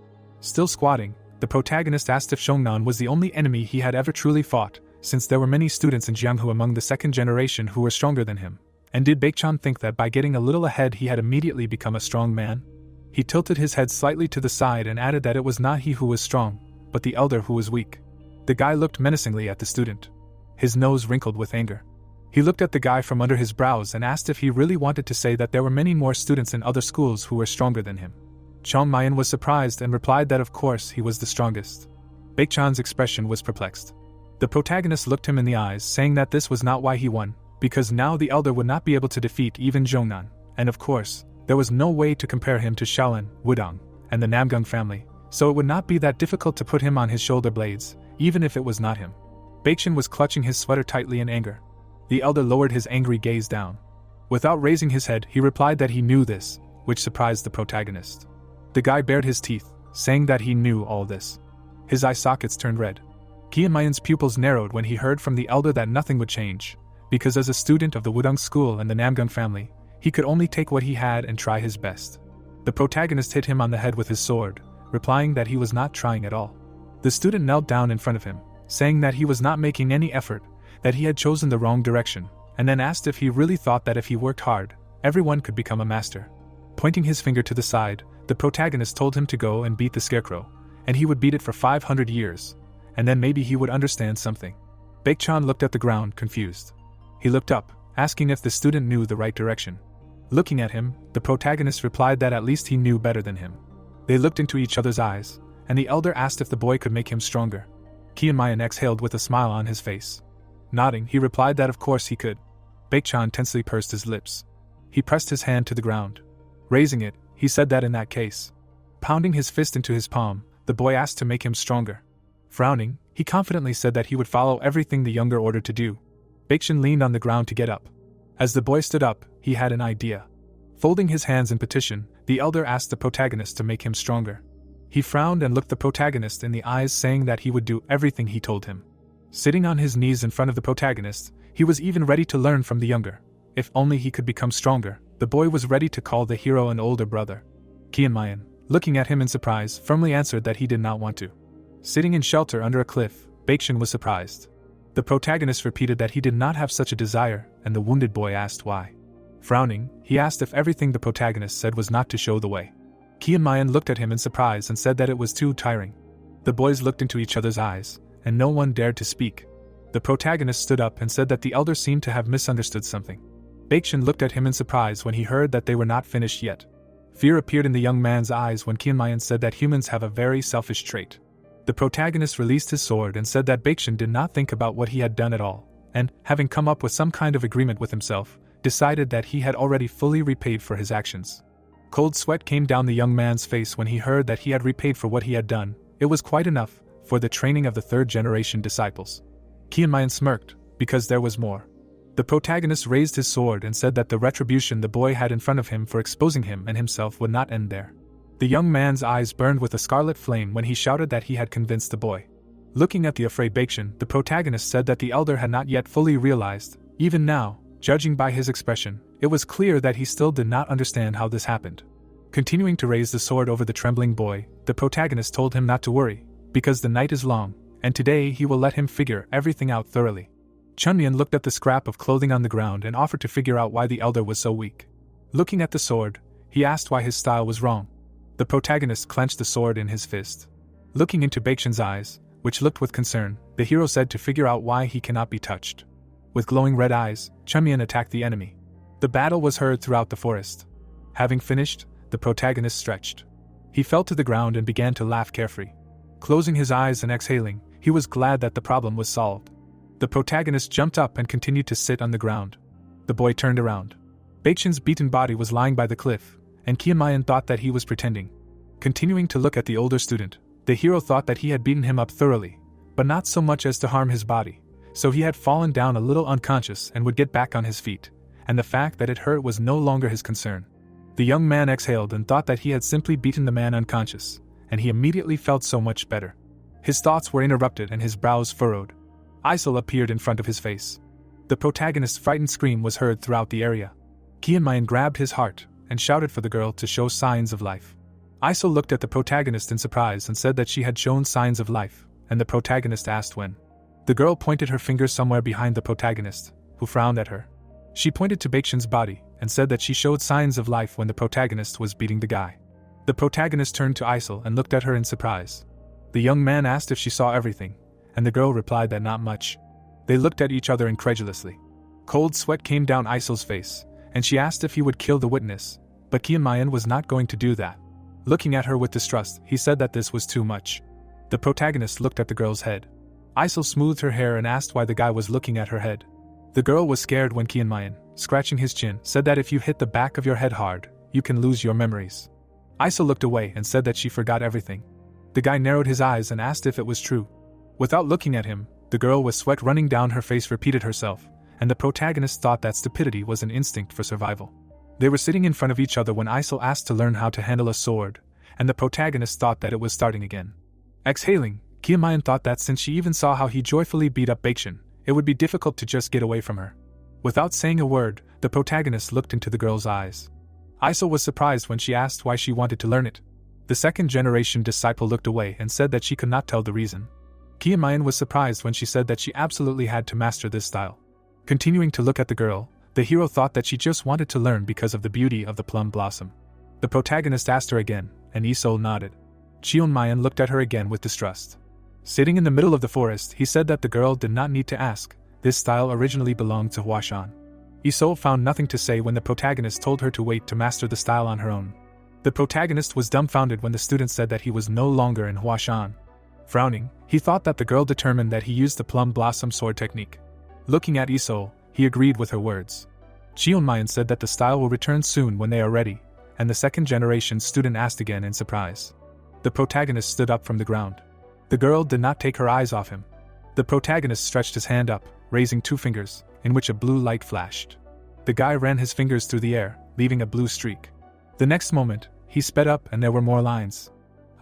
Still squatting, the protagonist asked if Shongnan was the only enemy he had ever truly fought, since there were many students in Jianghu among the second generation who were stronger than him. And did Baekchan think that by getting a little ahead he had immediately become a strong man? He tilted his head slightly to the side and added that it was not he who was strong, but the elder who was weak. The guy looked menacingly at the student. His nose wrinkled with anger. He looked at the guy from under his brows and asked if he really wanted to say that there were many more students in other schools who were stronger than him. Chong Mayan was surprised and replied that of course he was the strongest. Baekchan's expression was perplexed. The protagonist looked him in the eyes, saying that this was not why he won, because now the elder would not be able to defeat even Zhongnan, and of course, there was no way to compare him to Shaolin, Wudong, and the Namgung family, so it would not be that difficult to put him on his shoulder blades, even if it was not him. Baekchan was clutching his sweater tightly in anger. The elder lowered his angry gaze down. Without raising his head, he replied that he knew this, which surprised the protagonist. The guy bared his teeth, saying that he knew all this. His eye sockets turned red. Qianmayan's pupils narrowed when he heard from the elder that nothing would change, because as a student of the Wudong school and the Namgung family, he could only take what he had and try his best. The protagonist hit him on the head with his sword, replying that he was not trying at all. The student knelt down in front of him, saying that he was not making any effort, that he had chosen the wrong direction, and then asked if he really thought that if he worked hard, everyone could become a master. Pointing his finger to the side, the protagonist told him to go and beat the scarecrow, and he would beat it for 500 years, and then maybe he would understand something. Baekchan looked at the ground, confused. He looked up, asking if the student knew the right direction. Looking at him, the protagonist replied that at least he knew better than him. They looked into each other's eyes, and the elder asked if the boy could make him stronger. Qianmayan exhaled with a smile on his face. Nodding, he replied that of course he could. Baekchan tensely pursed his lips. He pressed his hand to the ground. Raising it, he said that in that case. Pounding his fist into his palm, the boy asked to make him stronger. Frowning, he confidently said that he would follow everything the younger ordered to do. Baekchan leaned on the ground to get up. As the boy stood up, he had an idea. Folding his hands in petition, the elder asked the protagonist to make him stronger. He frowned and looked the protagonist in the eyes, saying that he would do everything he told him. Sitting on his knees in front of the protagonist, he was even ready to learn from the younger. If only he could become stronger, the boy was ready to call the hero an older brother. Qianmayan, looking at him in surprise, firmly answered that he did not want to. Sitting in shelter under a cliff, Baekchan was surprised. The protagonist repeated that he did not have such a desire, and the wounded boy asked why. Frowning, he asked if everything the protagonist said was not to show the way. Qianmayan looked at him in surprise and said that it was too tiring. The boys looked into each other's eyes, and no one dared to speak. The protagonist stood up and said that the elder seemed to have misunderstood something. Baekchan looked at him in surprise when he heard that they were not finished yet. Fear appeared in the young man's eyes when Qianmayan said that humans have a very selfish trait. The protagonist released his sword and said that Baekchan did not think about what he had done at all, and, having come up with some kind of agreement with himself, decided that he had already fully repaid for his actions. Cold sweat came down the young man's face when he heard that he had repaid for what he had done. It was quite enough for the training of the third-generation disciples. Qianmayan smirked, because there was more. The protagonist raised his sword and said that the retribution the boy had in front of him for exposing him and himself would not end there. The young man's eyes burned with a scarlet flame when he shouted that he had convinced the boy. Looking at the afraid Baekchan, the protagonist said that the elder had not yet fully realized. Even now, judging by his expression, it was clear that he still did not understand how this happened. Continuing to raise the sword over the trembling boy, the protagonist told him not to worry, because the night is long, and today he will let him figure everything out thoroughly. Chunyan looked at the scrap of clothing on the ground and offered to figure out why the elder was so weak. Looking at the sword, he asked why his style was wrong. The protagonist clenched the sword in his fist. Looking into Baekchan's eyes, which looked with concern, the hero said to figure out why he cannot be touched. With glowing red eyes, Chunyan attacked the enemy. The battle was heard throughout the forest. Having finished, the protagonist stretched. He fell to the ground and began to laugh carefree. Closing his eyes and exhaling, he was glad that the problem was solved. The protagonist jumped up and continued to sit on the ground. The boy turned around. Baekchan's beaten body was lying by the cliff, and Qianmayan thought that he was pretending. Continuing to look at the older student, the hero thought that he had beaten him up thoroughly, but not so much as to harm his body, so he had fallen down a little unconscious and would get back on his feet, and the fact that it hurt was no longer his concern. The young man exhaled and thought that he had simply beaten the man unconscious, and he immediately felt so much better. His thoughts were interrupted and his brows furrowed. Isol appeared in front of his face. The protagonist's frightened scream was heard throughout the area. Kianmayan grabbed his heart and shouted for the girl to show signs of life. Iso looked at the protagonist in surprise and said that she had shown signs of life, and the protagonist asked when. The girl pointed her finger somewhere behind the protagonist, who frowned at her. She pointed to Baekshun's body and said that she showed signs of life when the protagonist was beating the guy. The protagonist turned to Isol and looked at her in surprise. The young man asked if she saw everything, and the girl replied that not much. They looked at each other incredulously. Cold sweat came down Isol's face, and she asked if he would kill the witness, but Kianmayan was not going to do that. Looking at her with distrust, he said that this was too much. The protagonist looked at the girl's head. Isol smoothed her hair and asked why the guy was looking at her head. The girl was scared when Kianmayan, scratching his chin, said that if you hit the back of your head hard, you can lose your memories. Isol looked away and said that she forgot everything. The guy narrowed his eyes and asked if it was true. Without looking at him, the girl with sweat running down her face repeated herself, and the protagonist thought that stupidity was an instinct for survival. They were sitting in front of each other when Isol asked to learn how to handle a sword, and the protagonist thought that it was starting again. Exhaling, Kianmayan thought that since she even saw how he joyfully beat up Baekshun, it would be difficult to just get away from her. Without saying a word, the protagonist looked into the girl's eyes. Isol was surprised when she asked why she wanted to learn it. The second-generation disciple looked away and said that she could not tell the reason. Kianmayan was surprised when she said that she absolutely had to master this style. Continuing to look at the girl, the hero thought that she just wanted to learn because of the beauty of the plum blossom. The protagonist asked her again, and Isol nodded. Kianmayan looked at her again with distrust. Sitting in the middle of the forest, he said that the girl did not need to ask. This style originally belonged to Huashan. Isol found nothing to say when the protagonist told her to wait to master the style on her own. The protagonist was dumbfounded when the student said that he was no longer in Huashan. Frowning, he thought that the girl determined that he used the plum blossom sword technique. Looking at Isol, he agreed with her words. Kianmayan said that the style will return soon when they are ready, and the second-generation student asked again in surprise. The protagonist stood up from the ground. The girl did not take her eyes off him. The protagonist stretched his hand up, raising 2 fingers, in which a blue light flashed. The guy ran his fingers through the air, leaving a blue streak. The next moment, he sped up and there were more lines.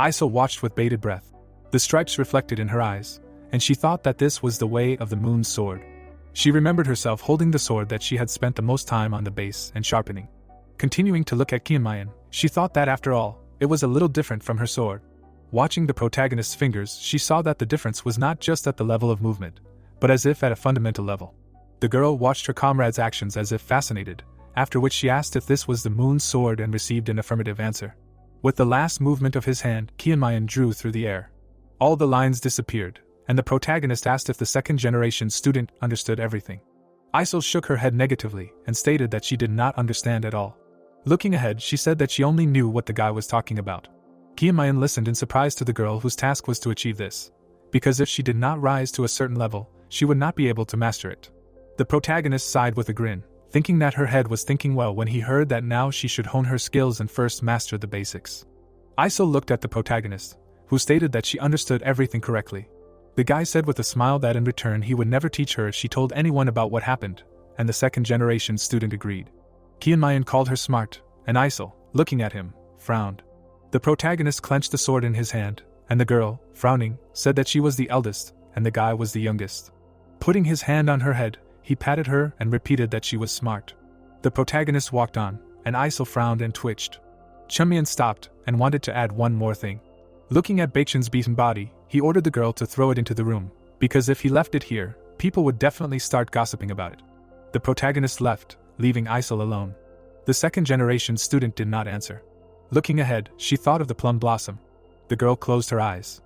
Isol watched with bated breath. The stripes reflected in her eyes, and she thought that this was the way of the moon's sword. She remembered herself holding the sword that she had spent the most time on the base and sharpening. Continuing to look at Kianmayan, she thought that after all, it was a little different from her sword. Watching the protagonist's fingers, she saw that the difference was not just at the level of movement, but as if at a fundamental level. The girl watched her comrade's actions as if fascinated, after which she asked if this was the moon's sword and received an affirmative answer. With the last movement of his hand, Kianmayan drew through the air. All the lines disappeared, and the protagonist asked if the second-generation student understood everything. Isol shook her head negatively and stated that she did not understand at all. Looking ahead, she said that she only knew what the guy was talking about. Kianmayan listened in surprise to the girl whose task was to achieve this, because if she did not rise to a certain level, she would not be able to master it. The protagonist sighed with a grin, thinking that her head was thinking well when he heard that now she should hone her skills and first master the basics. Isol looked at the protagonist, who stated that she understood everything correctly. The guy said with a smile that in return he would never teach her if she told anyone about what happened, and the second-generation student agreed. Kianmayan called her smart, and Isol, looking at him, frowned. The protagonist clenched the sword in his hand, and the girl, frowning, said that she was the eldest, and the guy was the youngest. Putting his hand on her head, he patted her and repeated that she was smart. The protagonist walked on, and Isol frowned and twitched. Chunmian stopped and wanted to add one more thing. Looking at Baekshun's beaten body, he ordered the girl to throw it into the room, because if he left it here, people would definitely start gossiping about it. The protagonist left, leaving Isol alone. The second-generation student did not answer. Looking ahead, she thought of the plum blossom. The girl closed her eyes.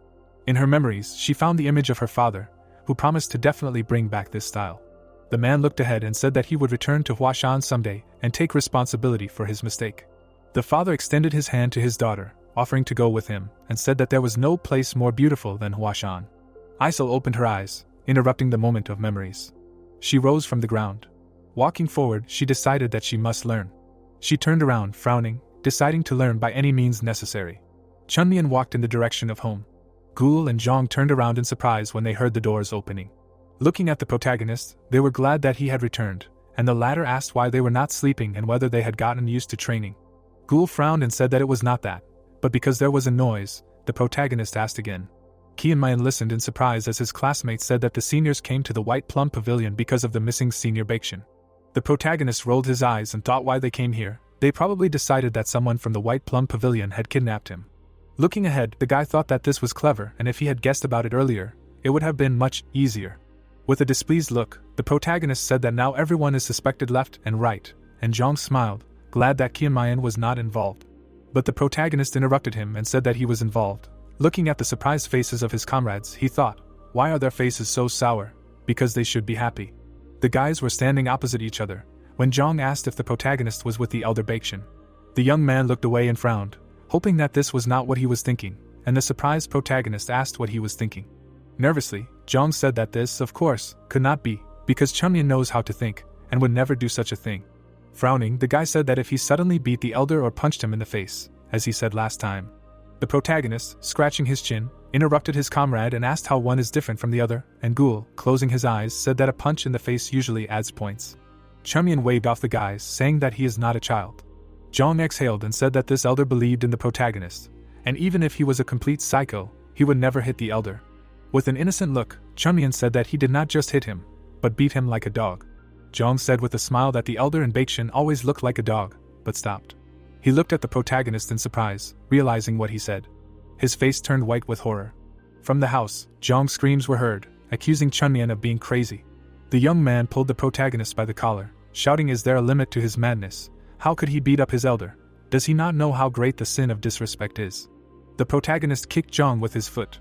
In her memories, she found the image of her father, who promised to definitely bring back this style. The man looked ahead and said that he would return to Huashan someday and take responsibility for his mistake. The father extended his hand to his daughter, offering to go with him, and said that there was no place more beautiful than Huashan. Isol opened her eyes, interrupting the moment of memories. She rose from the ground. Walking forward, she decided that she must learn. She turned around, frowning, deciding to learn by any means necessary. Chunmian walked in the direction of home. Gul and Zhang turned around in surprise when they heard the doors opening. Looking at the protagonist, they were glad that he had returned, and the latter asked why they were not sleeping and whether they had gotten used to training. Gul frowned and said that it was not that, but because there was a noise, the protagonist asked again. Kianmayan listened in surprise as his classmates said that the seniors came to the White Plum Pavilion because of the missing senior Baekshun. The protagonist rolled his eyes and thought why they came here. They probably decided that someone from the White Plum Pavilion had kidnapped him. Looking ahead, the guy thought that this was clever, and if he had guessed about it earlier, it would have been much easier. With a displeased look, the protagonist said that now everyone is suspected left and right, and Zhang smiled, glad that Kianmayan was not involved. But the protagonist interrupted him and said that he was involved. Looking at the surprised faces of his comrades, he thought, why are their faces so sour? Because they should be happy. The guys were standing opposite each other, when Zhang asked if the protagonist was with the elder Baekshun. The young man looked away and frowned, hoping that this was not what he was thinking, and the surprised protagonist asked what he was thinking. Nervously, Zhang said that this, of course, could not be, because Chunyan knows how to think, and would never do such a thing. Frowning, the guy said that if he suddenly beat the elder or punched him in the face, as he said last time. The protagonist, scratching his chin, interrupted his comrade and asked how one is different from the other, and Ghoul, closing his eyes, said that a punch in the face usually adds points. Chunyan waved off the guys, saying that he is not a child. Zhang exhaled and said that this elder believed in the protagonist, and even if he was a complete psycho, he would never hit the elder. With an innocent look, Chunyan said that he did not just hit him, but beat him like a dog. Zhang said with a smile that the elder and Baekshun always looked like a dog, but stopped. He looked at the protagonist in surprise, realizing what he said. His face turned white with horror. From the house, Zhang's screams were heard, accusing Chunyan of being crazy. The young man pulled the protagonist by the collar, shouting, "Is there a limit to his madness? How could he beat up his elder? Does he not know how great the sin of disrespect is?" The protagonist kicked Zhang with his foot.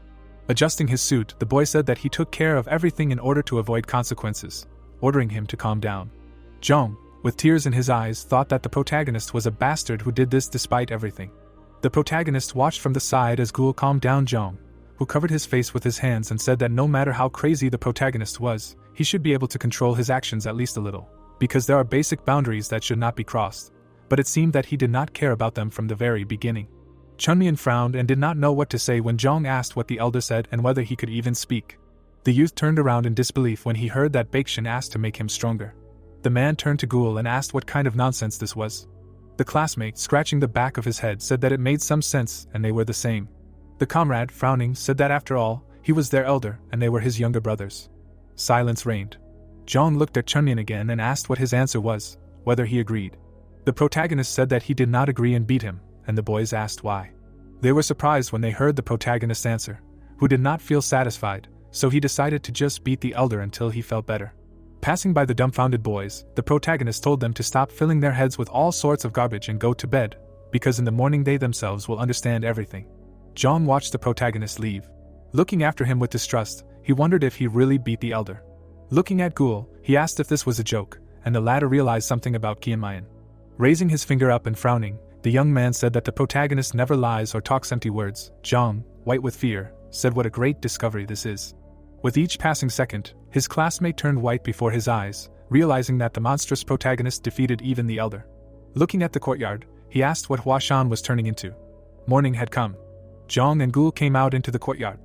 Adjusting his suit, the boy said that he took care of everything in order to avoid consequences, ordering him to calm down. Zhang, with tears in his eyes, thought that the protagonist was a bastard who did this despite everything. The protagonist watched from the side as Ghoul calmed down Zhang, who covered his face with his hands and said that no matter how crazy the protagonist was, he should be able to control his actions at least a little, because there are basic boundaries that should not be crossed. But it seemed that he did not care about them from the very beginning. Chunyan frowned and did not know what to say when Zhang asked what the elder said and whether he could even speak. The youth turned around in disbelief when he heard that Baekshun asked to make him stronger. The man turned to Ghoul and asked what kind of nonsense this was. The classmate, scratching the back of his head, said that it made some sense and they were the same. The comrade, frowning, said that after all, he was their elder and they were his younger brothers. Silence reigned. Zhang looked at Chunyan again and asked what his answer was, whether he agreed. The protagonist said that he did not agree and beat him, and the boys asked why. They were surprised when they heard the protagonist's answer, who did not feel satisfied, so he decided to just beat the elder until he felt better. Passing by the dumbfounded boys, the protagonist told them to stop filling their heads with all sorts of garbage and go to bed, because in the morning they themselves will understand everything. Zhang watched the protagonist leave. Looking after him with distrust, he wondered if he really beat the elder. Looking at Ghoul, he asked if this was a joke, and the latter realized something about Kianmayan. Raising his finger up and frowning, the young man said that the protagonist never lies or talks empty words. Zhang, white with fear, said what a great discovery this is. With each passing second, his classmate turned white before his eyes, realizing that the monstrous protagonist defeated even the elder. Looking at the courtyard, he asked what Huashan was turning into. Morning had come. Zhang and Ghoul came out into the courtyard.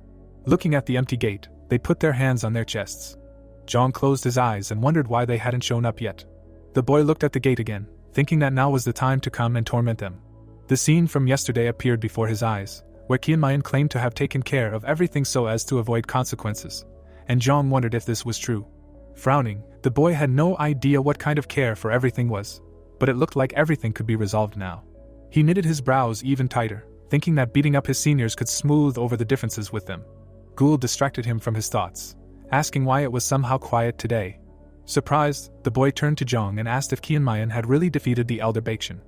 Looking at the empty gate, they put their hands on their chests. Zhang closed his eyes and wondered why they hadn't shown up yet. The boy looked at the gate again, thinking that now was the time to come and torment them. The scene from yesterday appeared before his eyes, where Kianmayan claimed to have taken care of everything so as to avoid consequences, and Zhang wondered if this was true. Frowning, the boy had no idea what kind of care for everything was, but it looked like everything could be resolved now. He knitted his brows even tighter, thinking that beating up his seniors could smooth over the differences with them. Ghoul distracted him from his thoughts, asking why it was somehow quiet today. Surprised, the boy turned to Zhang and asked if Kianmayan had really defeated the elder Baekshun.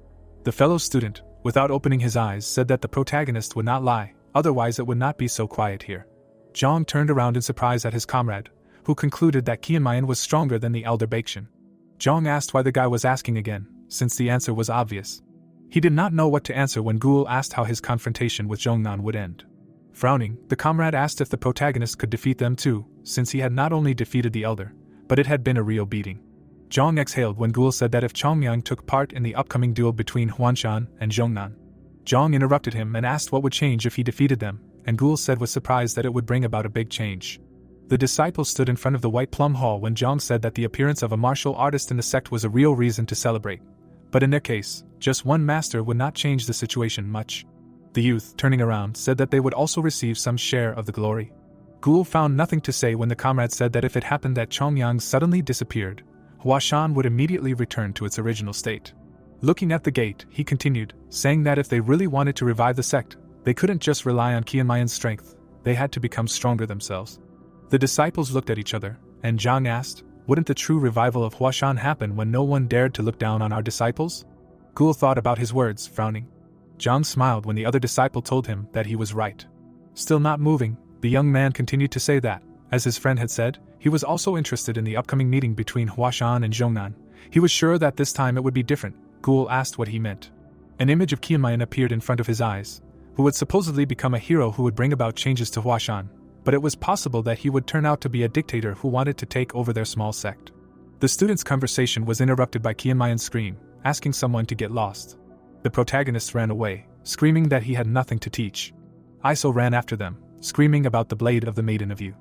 The fellow student, without opening his eyes, said that the protagonist would not lie, otherwise it would not be so quiet here. Zhang turned around in surprise at his comrade, who concluded that Kianmayan was stronger than the elder Baekshun. Zhang asked why the guy was asking again, since the answer was obvious. He did not know what to answer when Ghoul asked how his confrontation with Zhongnan would end. Frowning, the comrade asked if the protagonist could defeat them too, since he had not only defeated the elder, but it had been a real beating. Zhang exhaled when Ghoul said that if Chongyang took part in the upcoming duel between Huashan and Zhongnan. Zhang interrupted him and asked what would change if he defeated them, and Ghoul said with surprise that it would bring about a big change. The disciples stood in front of the White Plum Hall when Zhang said that the appearance of a martial artist in the sect was a real reason to celebrate. But in their case, just one master would not change the situation much. The youth, turning around, said that they would also receive some share of the glory. Ghoul found nothing to say when the comrade said that if it happened that Chongyang suddenly disappeared, Huashan would immediately return to its original state. Looking at the gate, he continued, saying that if they really wanted to revive the sect, they couldn't just rely on Qianmayan's strength, they had to become stronger themselves. The disciples looked at each other, and Zhang asked, wouldn't the true revival of Huashan happen when no one dared to look down on our disciples? Ghoul thought about his words, frowning. Zhang smiled when the other disciple told him that he was right. Still not moving, the young man continued to say that, as his friend had said, he was also interested in the upcoming meeting between Huashan and Zhongnan. He was sure that this time it would be different. Ghoul asked what he meant. An image of Qianmayan appeared in front of his eyes, who would supposedly become a hero who would bring about changes to Huashan, but it was possible that he would turn out to be a dictator who wanted to take over their small sect. The students' conversation was interrupted by Qianmayan's scream, asking someone to get lost. The protagonist ran away, screaming that he had nothing to teach. Iso ran after them, screaming about the blade of the Maiden of You.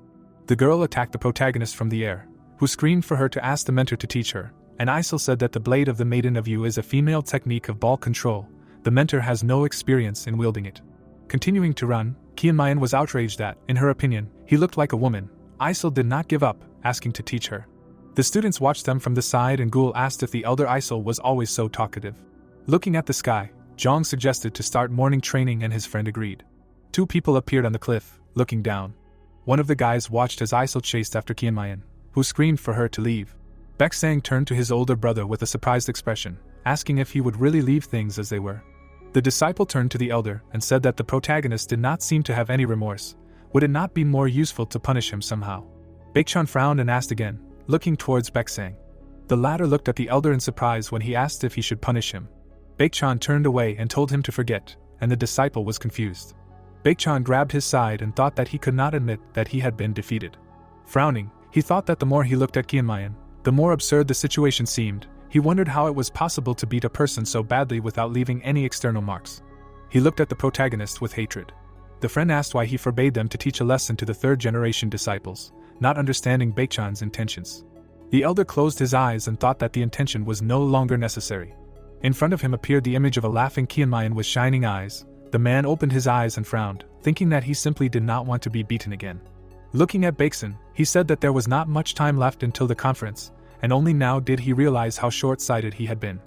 The girl attacked the protagonist from the air, who screamed for her to ask the mentor to teach her, and Iso said that the blade of the Maiden of You is a female technique of ball control. The mentor has no experience in wielding it. Continuing to run, Qianmayan was outraged that, in her opinion, he looked like a woman. Iso did not give up, asking to teach her. The students watched them from the side and Ghoul asked if the elder Iso was always so talkative. Looking at the sky, Zhang suggested to start morning training and his friend agreed. Two people appeared on the cliff, looking down. One of the guys watched as Iso chased after Qianmayan, who screamed for her to leave. Baeksang turned to his older brother with a surprised expression, asking if he would really leave things as they were. The disciple turned to the elder and said that the protagonist did not seem to have any remorse. Would it not be more useful to punish him somehow? Baekchan frowned and asked again, looking towards Baeksang. The latter looked at the elder in surprise when he asked if he should punish him. Baekchan turned away and told him to forget, and the disciple was confused. Baekchan grabbed his side and thought that he could not admit that he had been defeated. Frowning, he thought that the more he looked at Qianmayan, the more absurd the situation seemed. He wondered how it was possible to beat a person so badly without leaving any external marks. He looked at the protagonist with hatred. The friend asked why he forbade them to teach a lesson to the third-generation disciples, not understanding Baekchan's intentions. The elder closed his eyes and thought that the intention was no longer necessary. In front of him appeared the image of a laughing Qianmayan with shining eyes. The man opened his eyes and frowned, thinking that he simply did not want to be beaten again. Looking at Baeksan, he said that there was not much time left until the conference, and only now did he realize how short-sighted he had been.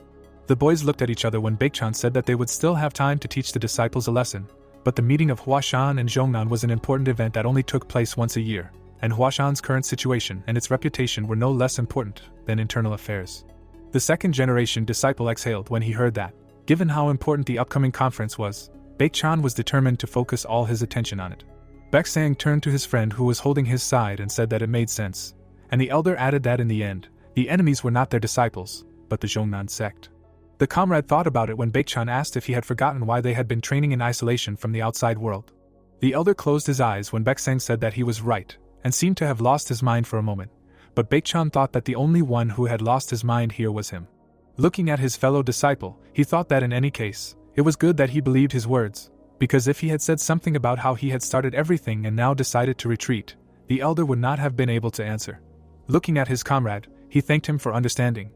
The boys looked at each other when Baekchan said that they would still have time to teach the disciples a lesson, but the meeting of Huashan and Zhongnan was an important event that only took place once a year, and Huashan's current situation and its reputation were no less important than internal affairs. The second-generation disciple exhaled when he heard that. Given how important the upcoming conference was, Baekchan was determined to focus all his attention on it. Baeksang turned to his friend who was holding his side and said that it made sense, and the elder added that in the end, the enemies were not their disciples, but the Zhongnan sect. The comrade thought about it when Baekchan asked if he had forgotten why they had been training in isolation from the outside world. The elder closed his eyes when Baeksang said that he was right, and seemed to have lost his mind for a moment, but Baekchan thought that the only one who had lost his mind here was him. Looking at his fellow disciple, he thought that in any case, it was good that he believed his words, because if he had said something about how he had started everything and now decided to retreat, the elder would not have been able to answer. Looking at his comrade, he thanked him for understanding.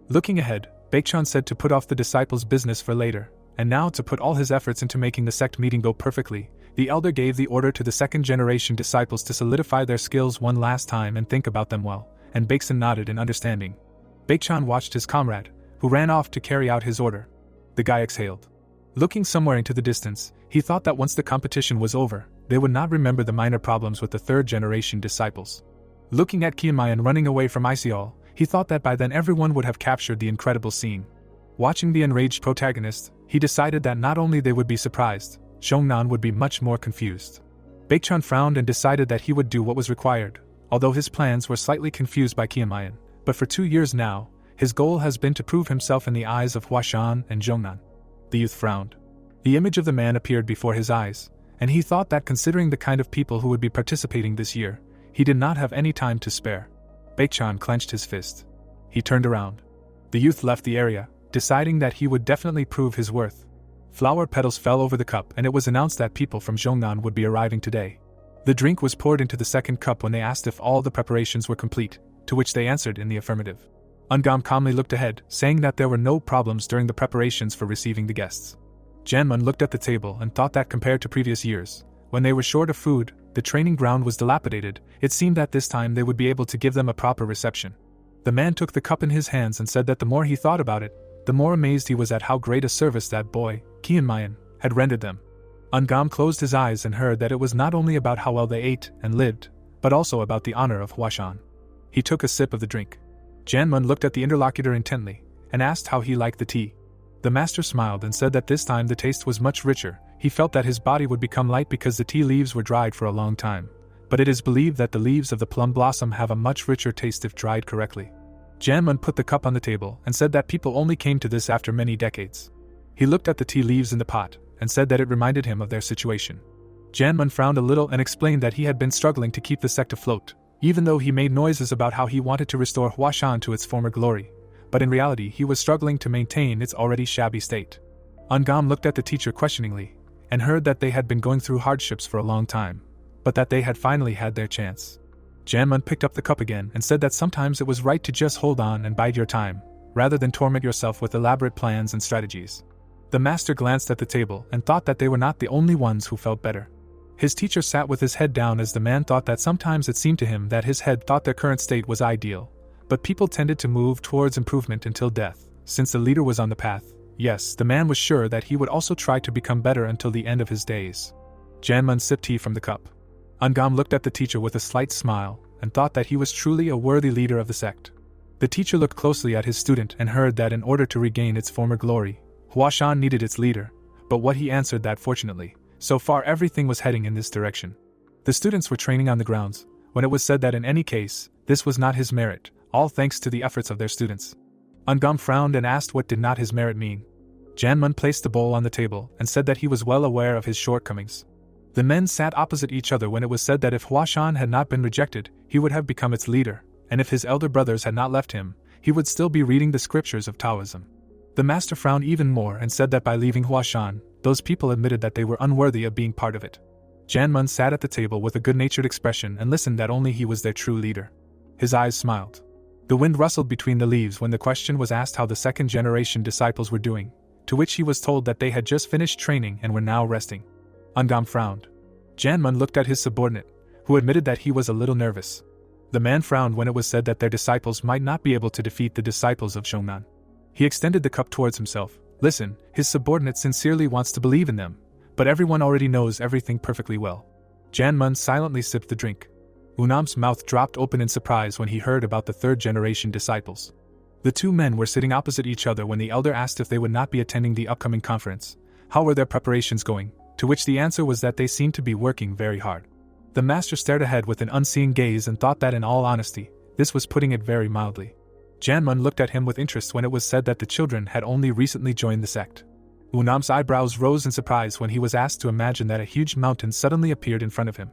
Looking ahead, Baekchan said to put off the disciples' business for later, and now to put all his efforts into making the sect meeting go perfectly. The elder gave the order to the second-generation disciples to solidify their skills one last time and think about them well, and Baeksan nodded in understanding. Baekchan watched his comrade, who ran off to carry out his order. The guy exhaled. Looking somewhere into the distance, he thought that once the competition was over, they would not remember the minor problems with the third-generation disciples. Looking at Qianmayan running away from Isiol, he thought that by then everyone would have captured the incredible scene. Watching the enraged protagonist, he decided that not only they would be surprised, Zhongnan would be much more confused. Baekchan frowned and decided that he would do what was required, although his plans were slightly confused by Qianmayan. But for 2 years now, his goal has been to prove himself in the eyes of Huashan and Zhongnan. The youth frowned. The image of the man appeared before his eyes, and he thought that considering the kind of people who would be participating this year, he did not have any time to spare. Baekchan clenched his fist. He turned around. The youth left the area, deciding that he would definitely prove his worth. Flower petals fell over the cup and it was announced that people from Zhongnan would be arriving today. The drink was poured into the second cup when they asked if all the preparations were complete, to which they answered in the affirmative. Ungam calmly looked ahead, saying that there were no problems during the preparations for receiving the guests. Janmun looked at the table and thought that compared to previous years, when they were short of food, the training ground was dilapidated, it seemed that this time they would be able to give them a proper reception. The man took the cup in his hands and said that the more he thought about it, the more amazed he was at how great a service that boy, Kianmayan, had rendered them. Ungam closed his eyes and heard that it was not only about how well they ate and lived, but also about the honor of Huashan. He took a sip of the drink. Janmun looked at the interlocutor intently, and asked how he liked the tea. The master smiled and said that this time the taste was much richer. He felt that his body would become light because the tea leaves were dried for a long time, but it is believed that the leaves of the plum blossom have a much richer taste if dried correctly. Janmun put the cup on the table and said that people only came to this after many decades. He looked at the tea leaves in the pot, and said that it reminded him of their situation. Janmun frowned a little and explained that he had been struggling to keep the sect afloat, even though he made noises about how he wanted to restore Huashan to its former glory, but in reality he was struggling to maintain its already shabby state. Ungam looked at the teacher questioningly, and heard that they had been going through hardships for a long time, but that they had finally had their chance. Janmun picked up the cup again and said that sometimes it was right to just hold on and bide your time, rather than torment yourself with elaborate plans and strategies. The master glanced at the table and thought that they were not the only ones who felt better. His teacher sat with his head down as the man thought that sometimes it seemed to him that his head thought their current state was ideal, but people tended to move towards improvement until death. Since the leader was on the path, yes, the man was sure that he would also try to become better until the end of his days. Janmun sipped tea from the cup. Ungam looked at the teacher with a slight smile, and thought that he was truly a worthy leader of the sect. The teacher looked closely at his student and heard that in order to regain its former glory, Huashan needed its leader, but what he answered that fortunately, so far everything was heading in this direction. The students were training on the grounds, when it was said that in any case, this was not his merit, all thanks to the efforts of their students. Ungam frowned and asked what did not his merit mean. Janmun placed the bowl on the table and said that he was well aware of his shortcomings. The men sat opposite each other when it was said that if Huashan had not been rejected, he would have become its leader, and if his elder brothers had not left him, he would still be reading the scriptures of Taoism. The master frowned even more and said that by leaving Huashan, those people admitted that they were unworthy of being part of it. Janmun sat at the table with a good-natured expression and listened that only he was their true leader. His eyes smiled. The wind rustled between the leaves when the question was asked how the second-generation disciples were doing, to which he was told that they had just finished training and were now resting. Ungam frowned. Janmun looked at his subordinate, who admitted that he was a little nervous. The man frowned when it was said that their disciples might not be able to defeat the disciples of Shongnan. He extended the cup towards himself. Listen, his subordinate sincerely wants to believe in them, but everyone already knows everything perfectly well. Janmun silently sipped the drink. Unam's mouth dropped open in surprise when he heard about the third-generation disciples. The two men were sitting opposite each other when the elder asked if they would not be attending the upcoming conference. How were their preparations going? To which the answer was that they seemed to be working very hard. The master stared ahead with an unseeing gaze and thought that in all honesty, this was putting it very mildly. Janmun looked at him with interest when it was said that the children had only recently joined the sect. Unam's eyebrows rose in surprise when he was asked to imagine that a huge mountain suddenly appeared in front of him.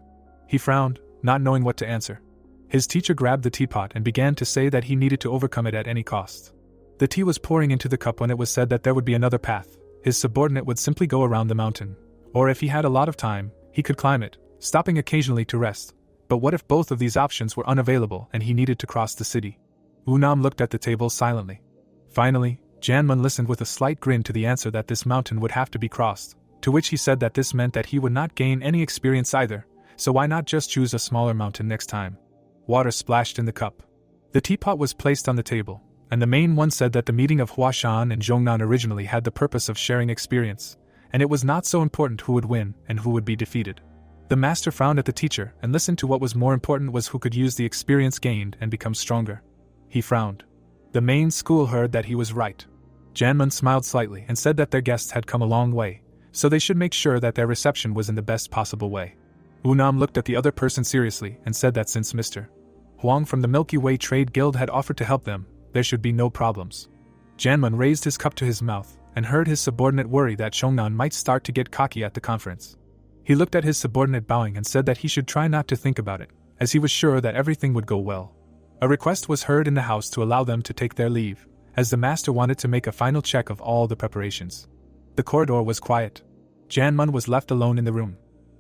He frowned, not knowing what to answer. His teacher grabbed the teapot and began to say that he needed to overcome it at any cost. The tea was pouring into the cup when it was said that there would be another path. His subordinate would simply go around the mountain, or if he had a lot of time, he could climb it, stopping occasionally to rest. But what if both of these options were unavailable and he needed to cross the city? Unam looked at the table silently. Finally, Janmun listened with a slight grin to the answer that this mountain would have to be crossed, to which he said that this meant that he would not gain any experience either, so why not just choose a smaller mountain next time? Water splashed in the cup. The teapot was placed on the table, and the main one said that the meeting of Huashan and Zhongnan originally had the purpose of sharing experience, and it was not so important who would win and who would be defeated. The master frowned at the teacher and listened to what was more important was who could use the experience gained and become stronger. He frowned. The main school heard that he was right. Janmun smiled slightly and said that their guests had come a long way, so they should make sure that their reception was in the best possible way. Unam looked at the other person seriously and said that since Mr. Huang from the Milky Way Trade Guild had offered to help them, there should be no problems. Janmun raised his cup to his mouth and heard his subordinate worry that Shongnan might start to get cocky at the conference. He looked at his subordinate bowing and said that he should try not to think about it, as he was sure that everything would go well. A request was heard in the house to allow them to take their leave, as the master wanted to make a final check of all the preparations. The corridor was quiet. Janmun was left alone in the room.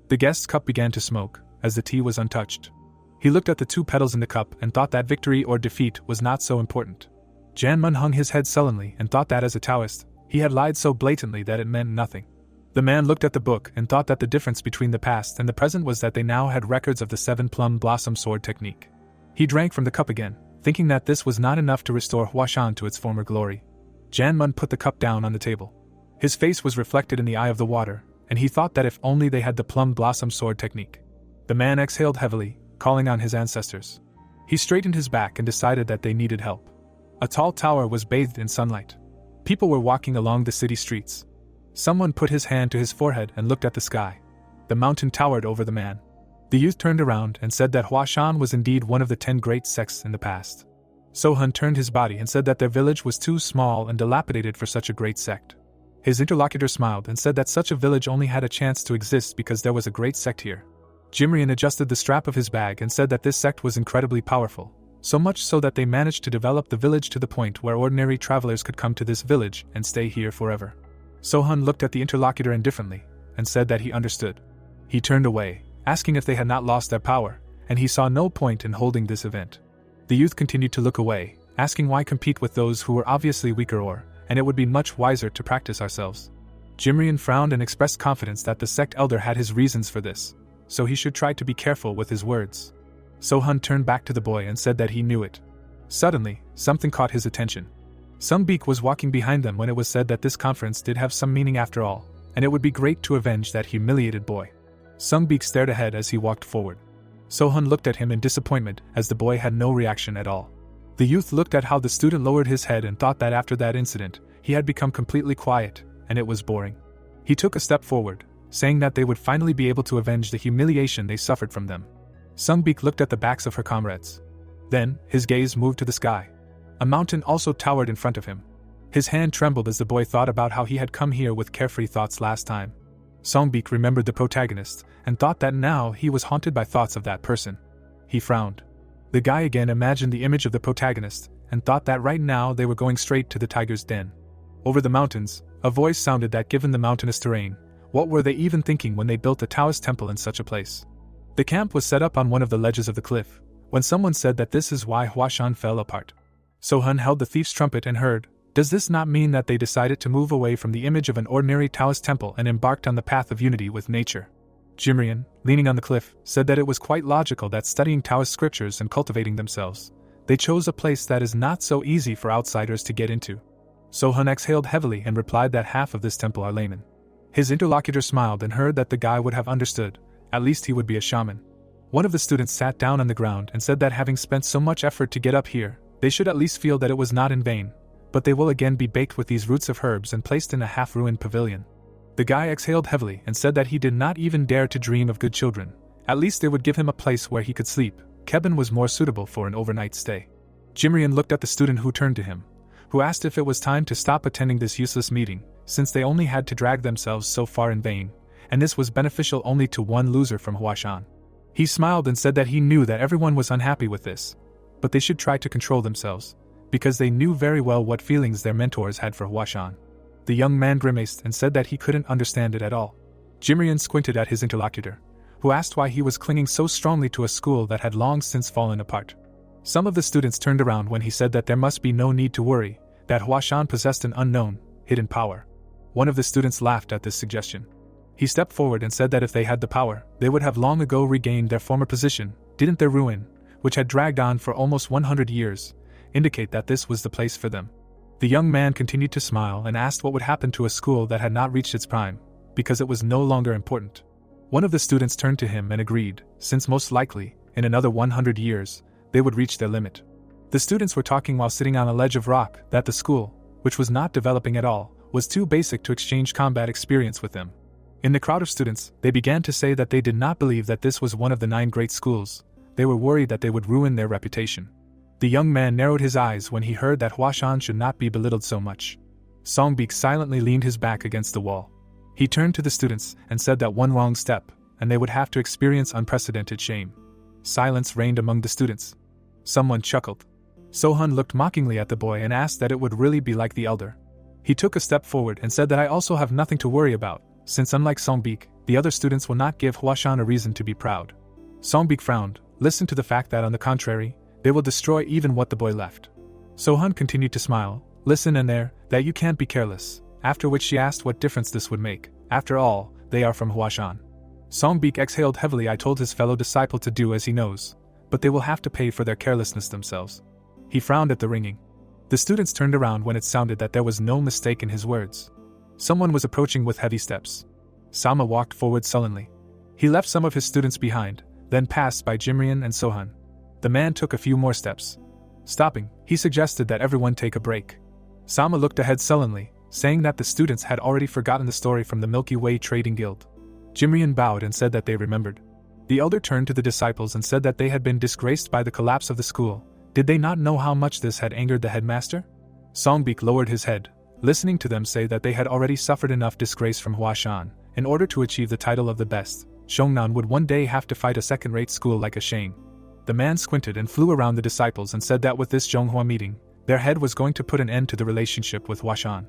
The guest's cup began to smoke, as the tea was untouched. He looked at the two petals in the cup and thought that victory or defeat was not so important. Janmun hung his head sullenly and thought that as a Taoist, he had lied so blatantly that it meant nothing. The man looked at the book and thought that the difference between the past and the present was that they now had records of the 7-plum blossom sword technique. He drank from the cup again, thinking that this was not enough to restore Huashan to its former glory. Janmun put the cup down on the table. His face was reflected in the eye of the water, and he thought that if only they had the plum blossom sword technique. The man exhaled heavily, calling on his ancestors. He straightened his back and decided that they needed help. A tall tower was bathed in sunlight. People were walking along the city streets. Someone put his hand to his forehead and looked at the sky. The mountain towered over the man. The youth turned around and said that Huashan was indeed one of the 10 great sects in the past. Sohun turned his body and said that their village was too small and dilapidated for such a great sect. His interlocutor smiled and said that such a village only had a chance to exist because there was a great sect here. Jimrian adjusted the strap of his bag and said that this sect was incredibly powerful, so much so that they managed to develop the village to the point where ordinary travelers could come to this village and stay here forever. Sohun looked at the interlocutor indifferently and said that he understood. He turned away, asking if they had not lost their power, and he saw no point in holding this event. The youth continued to look away, asking why compete with those who were obviously weaker and it would be much wiser to practice ourselves. Jimrian frowned and expressed confidence that the sect elder had his reasons for this, so he should try to be careful with his words. Sohun turned back to the boy and said that he knew it. Suddenly, something caught his attention. Sungbeek was walking behind them when it was said that this conference did have some meaning after all, and it would be great to avenge that humiliated boy. Sungbeek stared ahead as he walked forward. Sohun looked at him in disappointment as the boy had no reaction at all. The youth looked at how the student lowered his head and thought that after that incident, he had become completely quiet, and it was boring. He took a step forward, saying that they would finally be able to avenge the humiliation they suffered from them. Sungbeek looked at the backs of her comrades. Then, his gaze moved to the sky. A mountain also towered in front of him. His hand trembled as the boy thought about how he had come here with carefree thoughts last time. Songbeek remembered the protagonist, and thought that now he was haunted by thoughts of that person. He frowned. The guy again imagined the image of the protagonist, and thought that right now they were going straight to the tiger's den. Over the mountains, a voice sounded that given the mountainous terrain, what were they even thinking when they built a Taoist temple in such a place? The camp was set up on one of the ledges of the cliff, when someone said that this is why Huashan fell apart. Sohun held the thief's trumpet and heard, does this not mean that they decided to move away from the image of an ordinary Taoist temple and embarked on the path of unity with nature? Jimrian, leaning on the cliff, said that it was quite logical that studying Taoist scriptures and cultivating themselves, they chose a place that is not so easy for outsiders to get into. Sohun exhaled heavily and replied that half of this temple are laymen. His interlocutor smiled and heard that the guy would have understood, at least he would be a shaman. One of the students sat down on the ground and said that having spent so much effort to get up here, they should at least feel that it was not in vain, but they will again be baked with these roots of herbs and placed in a half-ruined pavilion. The guy exhaled heavily and said that he did not even dare to dream of good children. At least they would give him a place where he could sleep. Kebun was more suitable for an overnight stay. Jimrian looked at the student who turned to him, who asked if it was time to stop attending this useless meeting, since they only had to drag themselves so far in vain, and this was beneficial only to one loser from Huashan. He smiled and said that he knew that everyone was unhappy with this, but they should try to control themselves, because they knew very well what feelings their mentors had for Huashan. The young man grimaced and said that he couldn't understand it at all. Jimrian squinted at his interlocutor, who asked why he was clinging so strongly to a school that had long since fallen apart. Some of the students turned around when he said that there must be no need to worry, that Huashan possessed an unknown, hidden power. One of the students laughed at this suggestion. He stepped forward and said that if they had the power, they would have long ago regained their former position. Didn't their ruin, which had dragged on for almost 100 years, indicate that this was the place for them? The young man continued to smile and asked what would happen to a school that had not reached its prime, because it was no longer important. One of the students turned to him and agreed, since most likely, in another 100 years, they would reach their limit. The students were talking while sitting on a ledge of rock that the school, which was not developing at all, was too basic to exchange combat experience with them. In the crowd of students, they began to say that they did not believe that this was one of the 9 great schools. They were worried that they would ruin their reputation. The young man narrowed his eyes when he heard that Huashan should not be belittled so much. Songbeek silently leaned his back against the wall. He turned to the students and said that one wrong step, and they would have to experience unprecedented shame. Silence reigned among the students. Someone chuckled. Sohun looked mockingly at the boy and asked that it would really be like the elder. He took a step forward and said that I also have nothing to worry about, since unlike Songbeek, the other students will not give Huashan a reason to be proud. Songbeek frowned, listened to the fact that on the contrary, they will destroy even what the boy left. Sohun continued to smile, listen and there, that you can't be careless, after which she asked what difference this would make. After all, they are from Huashan. Songbik exhaled heavily. I told his fellow disciple to do as he knows, but they will have to pay for their carelessness themselves. He frowned at the ringing. The students turned around when it sounded that there was no mistake in his words. Someone was approaching with heavy steps. Sama walked forward sullenly. He left some of his students behind, then passed by Jimrian and Sohan. The man took a few more steps. Stopping, he suggested that everyone take a break. Sama looked ahead sullenly, saying that the students had already forgotten the story from the Milky Way Trading Guild. Jimrian bowed and said that they remembered. The elder turned to the disciples and said that they had been disgraced by the collapse of the school. Did they not know how much this had angered the headmaster? Songbik lowered his head, listening to them say that they had already suffered enough disgrace from Huashan. In order to achieve the title of the best, Shongnan would one day have to fight a second-rate school like Huashan. The man squinted and flew around the disciples and said that with this Zhonghua meeting, their head was going to put an end to the relationship with Huashan.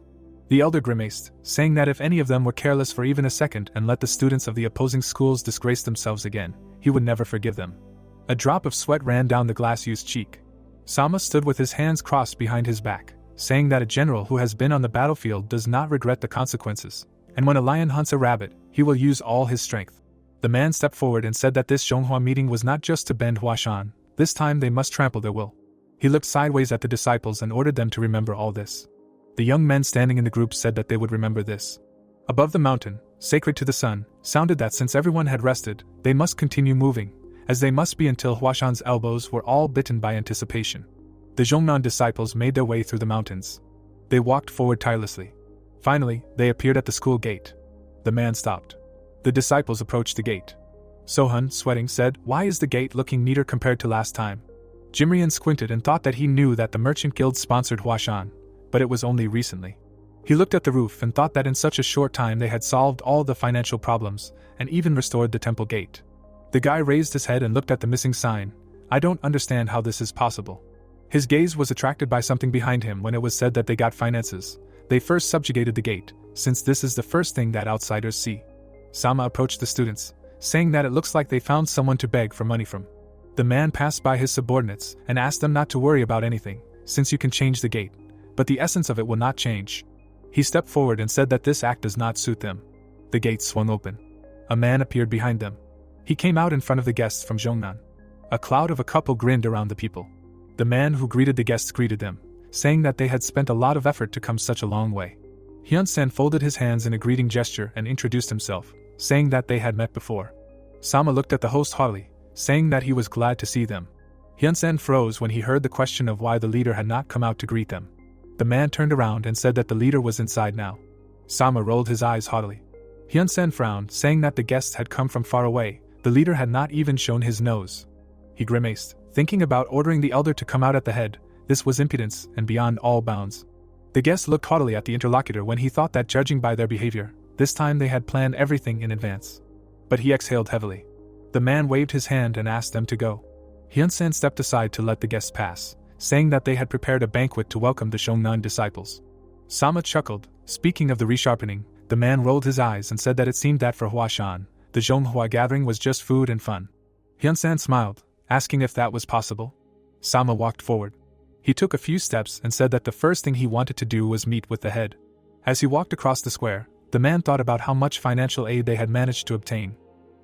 The elder grimaced, saying that if any of them were careless for even a second and let the students of the opposing schools disgrace themselves again, he would never forgive them. A drop of sweat ran down the glass-used cheek. Sama stood with his hands crossed behind his back, saying that a general who has been on the battlefield does not regret the consequences, and when a lion hunts a rabbit, he will use all his strength. The man stepped forward and said that this Zhonghua meeting was not just to bend Huashan, this time they must trample their will. He looked sideways at the disciples and ordered them to remember all this. The young men standing in the group said that they would remember this. Above the mountain, sacred to the sun, sounded that since everyone had rested, they must continue moving, as they must be until Huashan's elbows were all bitten by anticipation. The Zhongnan disciples made their way through the mountains. They walked forward tirelessly. Finally, they appeared at the school gate. The man stopped. The disciples approached the gate. Sohan, sweating, said, "Why is the gate looking neater compared to last time?" Jimrian squinted and thought that he knew that the Merchant Guild sponsored Huashan, but it was only recently. He looked at the roof and thought that in such a short time they had solved all the financial problems, and even restored the temple gate. The guy raised his head and looked at the missing sign. "I don't understand how this is possible." His gaze was attracted by something behind him when it was said that they got finances. They first subjugated the gate, since this is the first thing that outsiders see. Sama approached the students, saying that it looks like they found someone to beg for money from. The man passed by his subordinates and asked them not to worry about anything, since you can change the gate, but the essence of it will not change. He stepped forward and said that this act does not suit them. The gate swung open. A man appeared behind them. He came out in front of the guests from Zhongnan. A cloud of a couple grinned around the people. The man who greeted the guests greeted them, saying that they had spent a lot of effort to come such a long way. Hyun-sen folded his hands in a greeting gesture and introduced himself, saying that they had met before. Sama looked at the host haughtily, saying that he was glad to see them. Hyun-sen froze when he heard the question of why the leader had not come out to greet them. The man turned around and said that the leader was inside now. Sama rolled his eyes haughtily. Hyun-sen frowned, saying that the guests had come from far away. The leader had not even shown his nose. He grimaced, thinking about ordering the elder to come out at the head. This was impudence and beyond all bounds. The guest looked haughtily at the interlocutor when he thought that judging by their behavior, this time they had planned everything in advance. But he exhaled heavily. The man waved his hand and asked them to go. Hyun-sen stepped aside to let the guests pass, saying that they had prepared a banquet to welcome the Zhongnan disciples. Sama chuckled. Speaking of the resharpening, the man rolled his eyes and said that it seemed that for Huashan, the Zhonghua gathering was just food and fun. Hyun-sen smiled, asking if that was possible. Sama walked forward. He took a few steps and said that the first thing he wanted to do was meet with the head. As he walked across the square, the man thought about how much financial aid they had managed to obtain.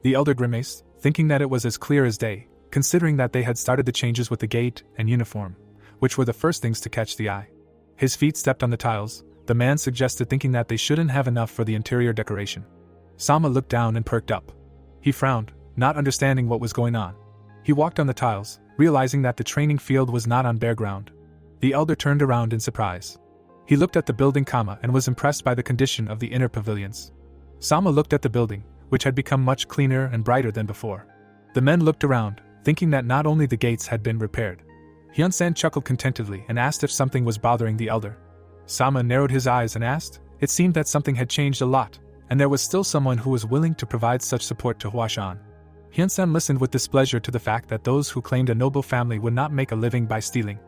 The elder grimaced, thinking that it was as clear as day, considering that they had started the changes with the gate and uniform, which were the first things to catch the eye. His feet stepped on the tiles. The man suggested, thinking that they shouldn't have enough for the interior decoration. Sama looked down and perked up. He frowned, not understanding what was going on. He walked on the tiles, realizing that the training field was not on bare ground. The elder turned around in surprise. He looked at the building, and was impressed by the condition of the inner pavilions. Sama looked at the building, which had become much cleaner and brighter than before. The men looked around, thinking that not only the gates had been repaired. Hyun-sen chuckled contentedly and asked if something was bothering the elder. Sama narrowed his eyes and asked. It seemed that something had changed a lot, and there was still someone who was willing to provide such support to Huashan. Hyun-sen listened with displeasure to the fact that those who claimed a noble family would not make a living by stealing.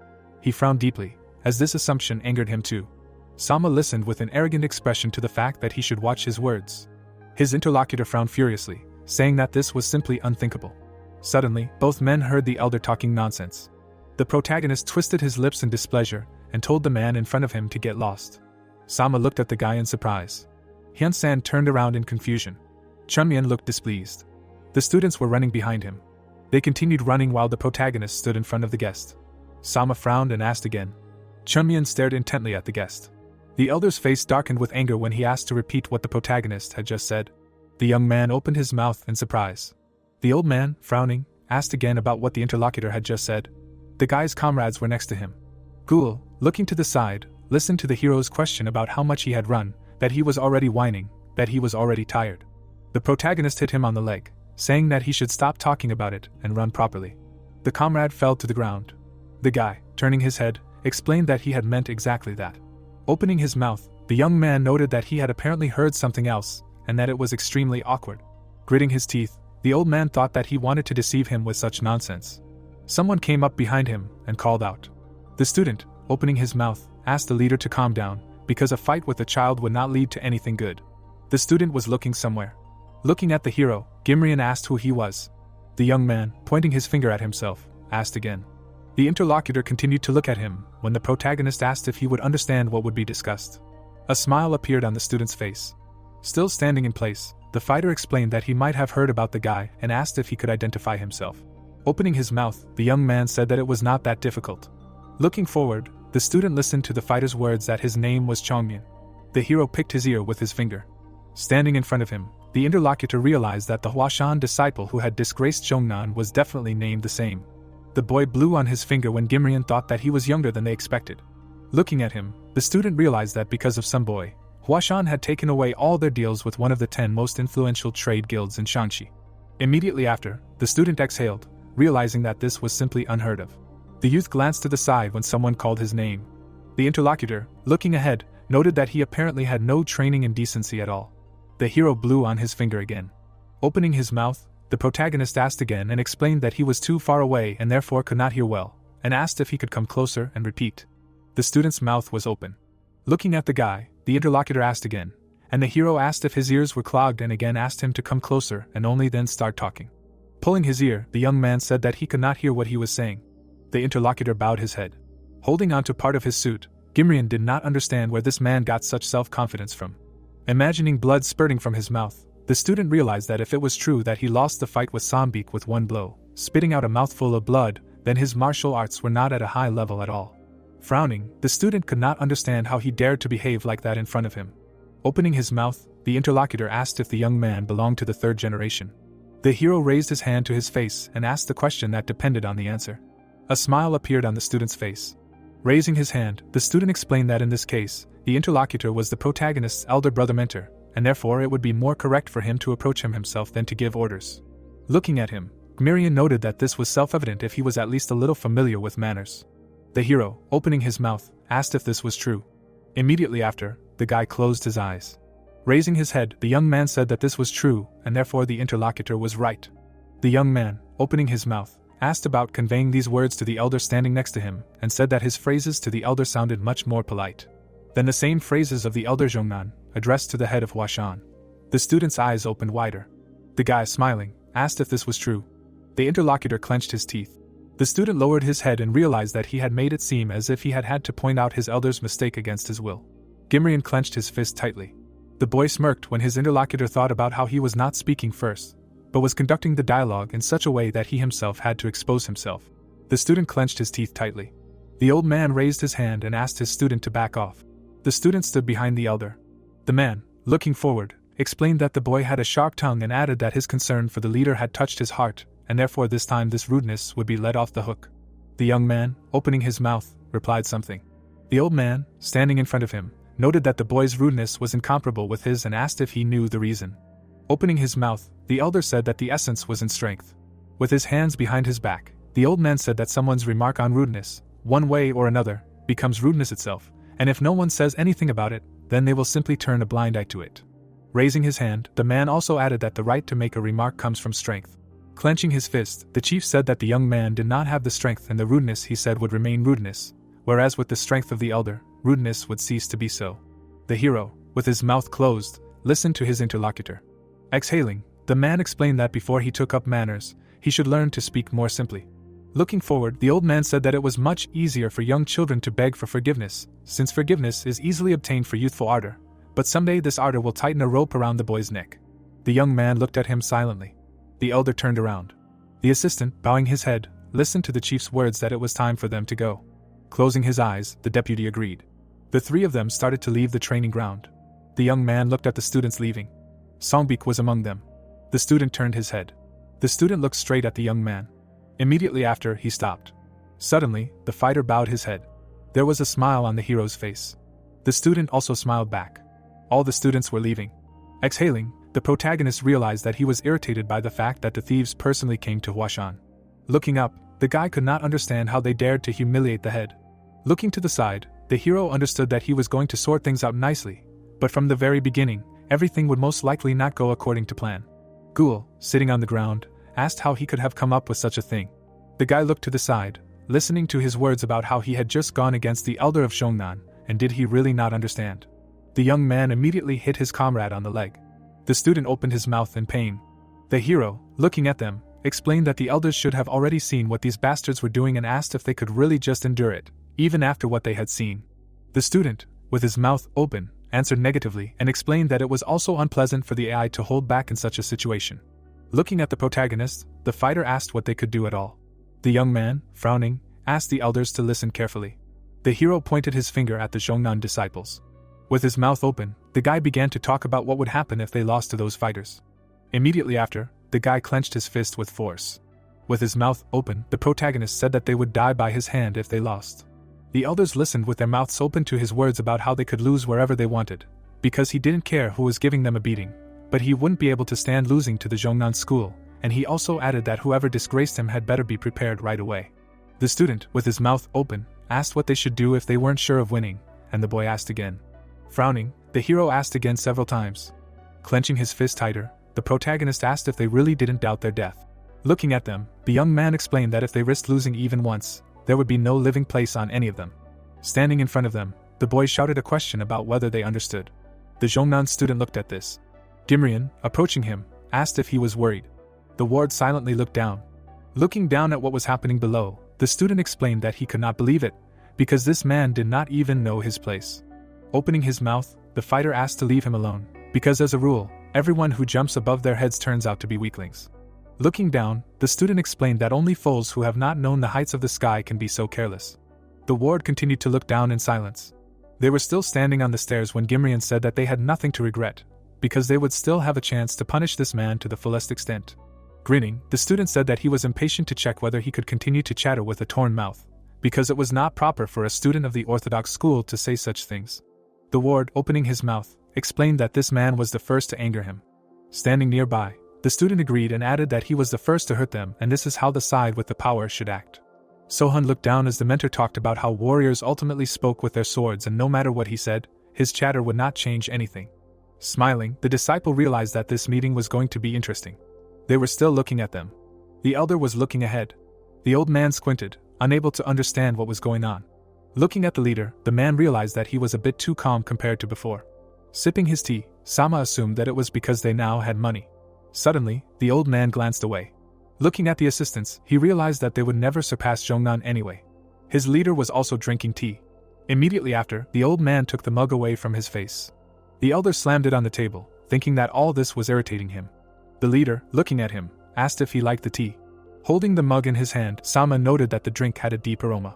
He frowned deeply, as this assumption angered him too. Sama listened with an arrogant expression to the fact that he should watch his words. His interlocutor frowned furiously, saying that this was simply unthinkable. Suddenly, both men heard the elder talking nonsense. The protagonist twisted his lips in displeasure and told the man in front of him to get lost. Sama looked at the guy in surprise. Hyun-san turned around in confusion. Chunmyeon looked displeased. The students were running behind him. They continued running while the protagonist stood in front of the guest. Sama frowned and asked again. Chunmyeon stared intently at the guest. The elder's face darkened with anger when he asked to repeat what the protagonist had just said. The young man opened his mouth in surprise. The old man, frowning, asked again about what the interlocutor had just said. The guy's comrades were next to him. Gul, looking to the side, listened to the hero's question about how much he had run, that he was already whining, that he was already tired. The protagonist hit him on the leg, saying that he should stop talking about it and run properly. The comrade fell to the ground. The guy, turning his head, explained that he had meant exactly that. Opening his mouth, the young man noted that he had apparently heard something else, and that it was extremely awkward. Gritting his teeth, the old man thought that he wanted to deceive him with such nonsense. Someone came up behind him and called out. The student, opening his mouth, asked the leader to calm down, because a fight with a child would not lead to anything good. The student was looking somewhere. Looking at the hero, Gimrian asked who he was. The young man, pointing his finger at himself, asked again. The interlocutor continued to look at him when the protagonist asked if he would understand what would be discussed. A smile appeared on the student's face. Still standing in place, the fighter explained that he might have heard about the guy and asked if he could identify himself. Opening his mouth, the young man said that it was not that difficult. Looking forward, the student listened to the fighter's words that his name was Chongmyeon. The hero picked his ear with his finger. Standing in front of him, the interlocutor realized that the Huashan disciple who had disgraced Jongnan was definitely named the same. The boy blew on his finger when Gimrian thought that he was younger than they expected. Looking at him, the student realized that because of some boy, Huashan had taken away all their deals with one of the 10 most influential trade guilds in Shaanxi. Immediately after, the student exhaled, realizing that this was simply unheard of. The youth glanced to the side when someone called his name. The interlocutor, looking ahead, noted that he apparently had no training in decency at all. The hero blew on his finger again. Opening his mouth, the protagonist asked again and explained that he was too far away and therefore could not hear well, and asked if he could come closer and repeat. The student's mouth was open. Looking at the guy, the interlocutor asked again, and the hero asked if his ears were clogged and again asked him to come closer and only then start talking. Pulling his ear, the young man said that he could not hear what he was saying. The interlocutor bowed his head. Holding on to part of his suit, Gimrian did not understand where this man got such self-confidence from. Imagining blood spurting from his mouth, the student realized that if it was true that he lost the fight with Sambeek with one blow, spitting out a mouthful of blood, then his martial arts were not at a high level at all. Frowning, the student could not understand how he dared to behave like that in front of him. Opening his mouth, the interlocutor asked if the young man belonged to the third generation. The hero raised his hand to his face and asked the question that depended on the answer. A smile appeared on the student's face. Raising his hand, the student explained that in this case, the interlocutor was the protagonist's elder brother mentor, and therefore it would be more correct for him to approach him himself than to give orders. Looking at him, Gmirian noted that this was self-evident if he was at least a little familiar with manners. The hero, opening his mouth, asked if this was true. Immediately after, the guy closed his eyes. Raising his head, the young man said that this was true, and therefore the interlocutor was right. The young man, opening his mouth, asked about conveying these words to the elder standing next to him, and said that his phrases to the elder sounded much more polite than the same phrases of the elder Zhongnan, addressed to the head of Huashan. The student's eyes opened wider. The guy, smiling, asked if this was true. The interlocutor clenched his teeth. The student lowered his head and realized that he had made it seem as if he had had to point out his elder's mistake against his will. Gimrian clenched his fist tightly. The boy smirked when his interlocutor thought about how he was not speaking first, but was conducting the dialogue in such a way that he himself had to expose himself. The student clenched his teeth tightly. The old man raised his hand and asked his student to back off. The student stood behind the elder. The man, looking forward, explained that the boy had a sharp tongue and added that his concern for the leader had touched his heart, and therefore this time this rudeness would be let off the hook. The young man, opening his mouth, replied something. The old man, standing in front of him, noted that the boy's rudeness was incomparable with his and asked if he knew the reason. Opening his mouth, the elder said that the essence was in strength. With his hands behind his back, the old man said that someone's remark on rudeness, one way or another, becomes rudeness itself, and if no one says anything about it, then they will simply turn a blind eye to it. Raising his hand, the man also added that the right to make a remark comes from strength. Clenching his fist, the chief said that the young man did not have the strength and the rudeness he said would remain rudeness, whereas with the strength of the elder, rudeness would cease to be so. The hero, with his mouth closed, listened to his interlocutor. Exhaling, the man explained that before he took up manners, he should learn to speak more simply. Looking forward, the old man said that it was much easier for young children to beg for forgiveness, since forgiveness is easily obtained for youthful ardor, But someday this arter will tighten a rope around the boy's neck. The young man looked at him silently. The elder turned around. The assistant, bowing his head, listened to the chief's words that it was time for them to go. Closing his eyes, the deputy agreed. The three of them started to leave the training ground. The young man looked at the students leaving. Songbik was among them. The student turned his head. The student looked straight at the young man. Immediately after, he stopped. Suddenly, the fighter bowed his head. There was a smile on the hero's face. The student also smiled back. All the students were leaving. Exhaling, the protagonist realized that he was irritated by the fact that the thieves personally came to Huashan. Looking up, the guy could not understand how they dared to humiliate the head. Looking to the side, the hero understood that he was going to sort things out nicely, but from the very beginning, everything would most likely not go according to plan. Ghoul, sitting on the ground, asked how he could have come up with such a thing. The guy looked to the side, listening to his words about how he had just gone against the elder of Shongnan, and did he really not understand? The young man immediately hit his comrade on the leg. The student opened his mouth in pain. The hero, looking at them, explained that the elders should have already seen what these bastards were doing and asked if they could really just endure it, even after what they had seen. The student, with his mouth open, answered negatively and explained that it was also unpleasant for the AI to hold back in such a situation. Looking at the protagonist, the fighter asked what they could do at all. The young man, frowning, asked the elders to listen carefully. The hero pointed his finger at the Zhongnan disciples. With his mouth open, the guy began to talk about what would happen if they lost to those fighters. Immediately after, the guy clenched his fist with force. With his mouth open, the protagonist said that they would die by his hand if they lost. The elders listened with their mouths open to his words about how they could lose wherever they wanted, because he didn't care who was giving them a beating, but he wouldn't be able to stand losing to the Zhongnan school, and he also added that whoever disgraced him had better be prepared right away. The student, with his mouth open, asked what they should do if they weren't sure of winning, and the boy asked again. Frowning, the hero asked again several times. Clenching his fist tighter, the protagonist asked if they really didn't doubt their death. Looking at them, the young man explained that if they risked losing even once, there would be no living place on any of them. Standing in front of them, the boy shouted a question about whether they understood. The Zhongnan student looked at this. Gimrian, approaching him, asked if he was worried. The ward silently looked down. Looking down at what was happening below, the student explained that he could not believe it, because this man did not even know his place. Opening his mouth, the fighter asked to leave him alone, because as a rule, everyone who jumps above their heads turns out to be weaklings. Looking down, the student explained that only fools who have not known the heights of the sky can be so careless. The ward continued to look down in silence. They were still standing on the stairs when Gimrian said that they had nothing to regret, because they would still have a chance to punish this man to the fullest extent. Grinning, the student said that he was impatient to check whether he could continue to chatter with a torn mouth, because it was not proper for a student of the Orthodox school to say such things. The ward, opening his mouth, explained that this man was the first to anger him. Standing nearby, the student agreed and added that he was the first to hurt them, and this is how the side with the power should act. Sohun looked down as the mentor talked about how warriors ultimately spoke with their swords, and no matter what he said, his chatter would not change anything. Smiling, the disciple realized that this meeting was going to be interesting. They were still looking at them. The elder was looking ahead. The old man squinted, unable to understand what was going on. Looking at the leader, the man realized that he was a bit too calm compared to before. Sipping his tea, Sama assumed that it was because they now had money. Suddenly, the old man glanced away. Looking at the assistants, he realized that they would never surpass Zhongnan anyway. His leader was also drinking tea. Immediately after, the old man took the mug away from his face. The elder slammed it on the table, thinking that all this was irritating him. The leader, looking at him, asked if he liked the tea. Holding the mug in his hand, Sama noted that the drink had a deep aroma.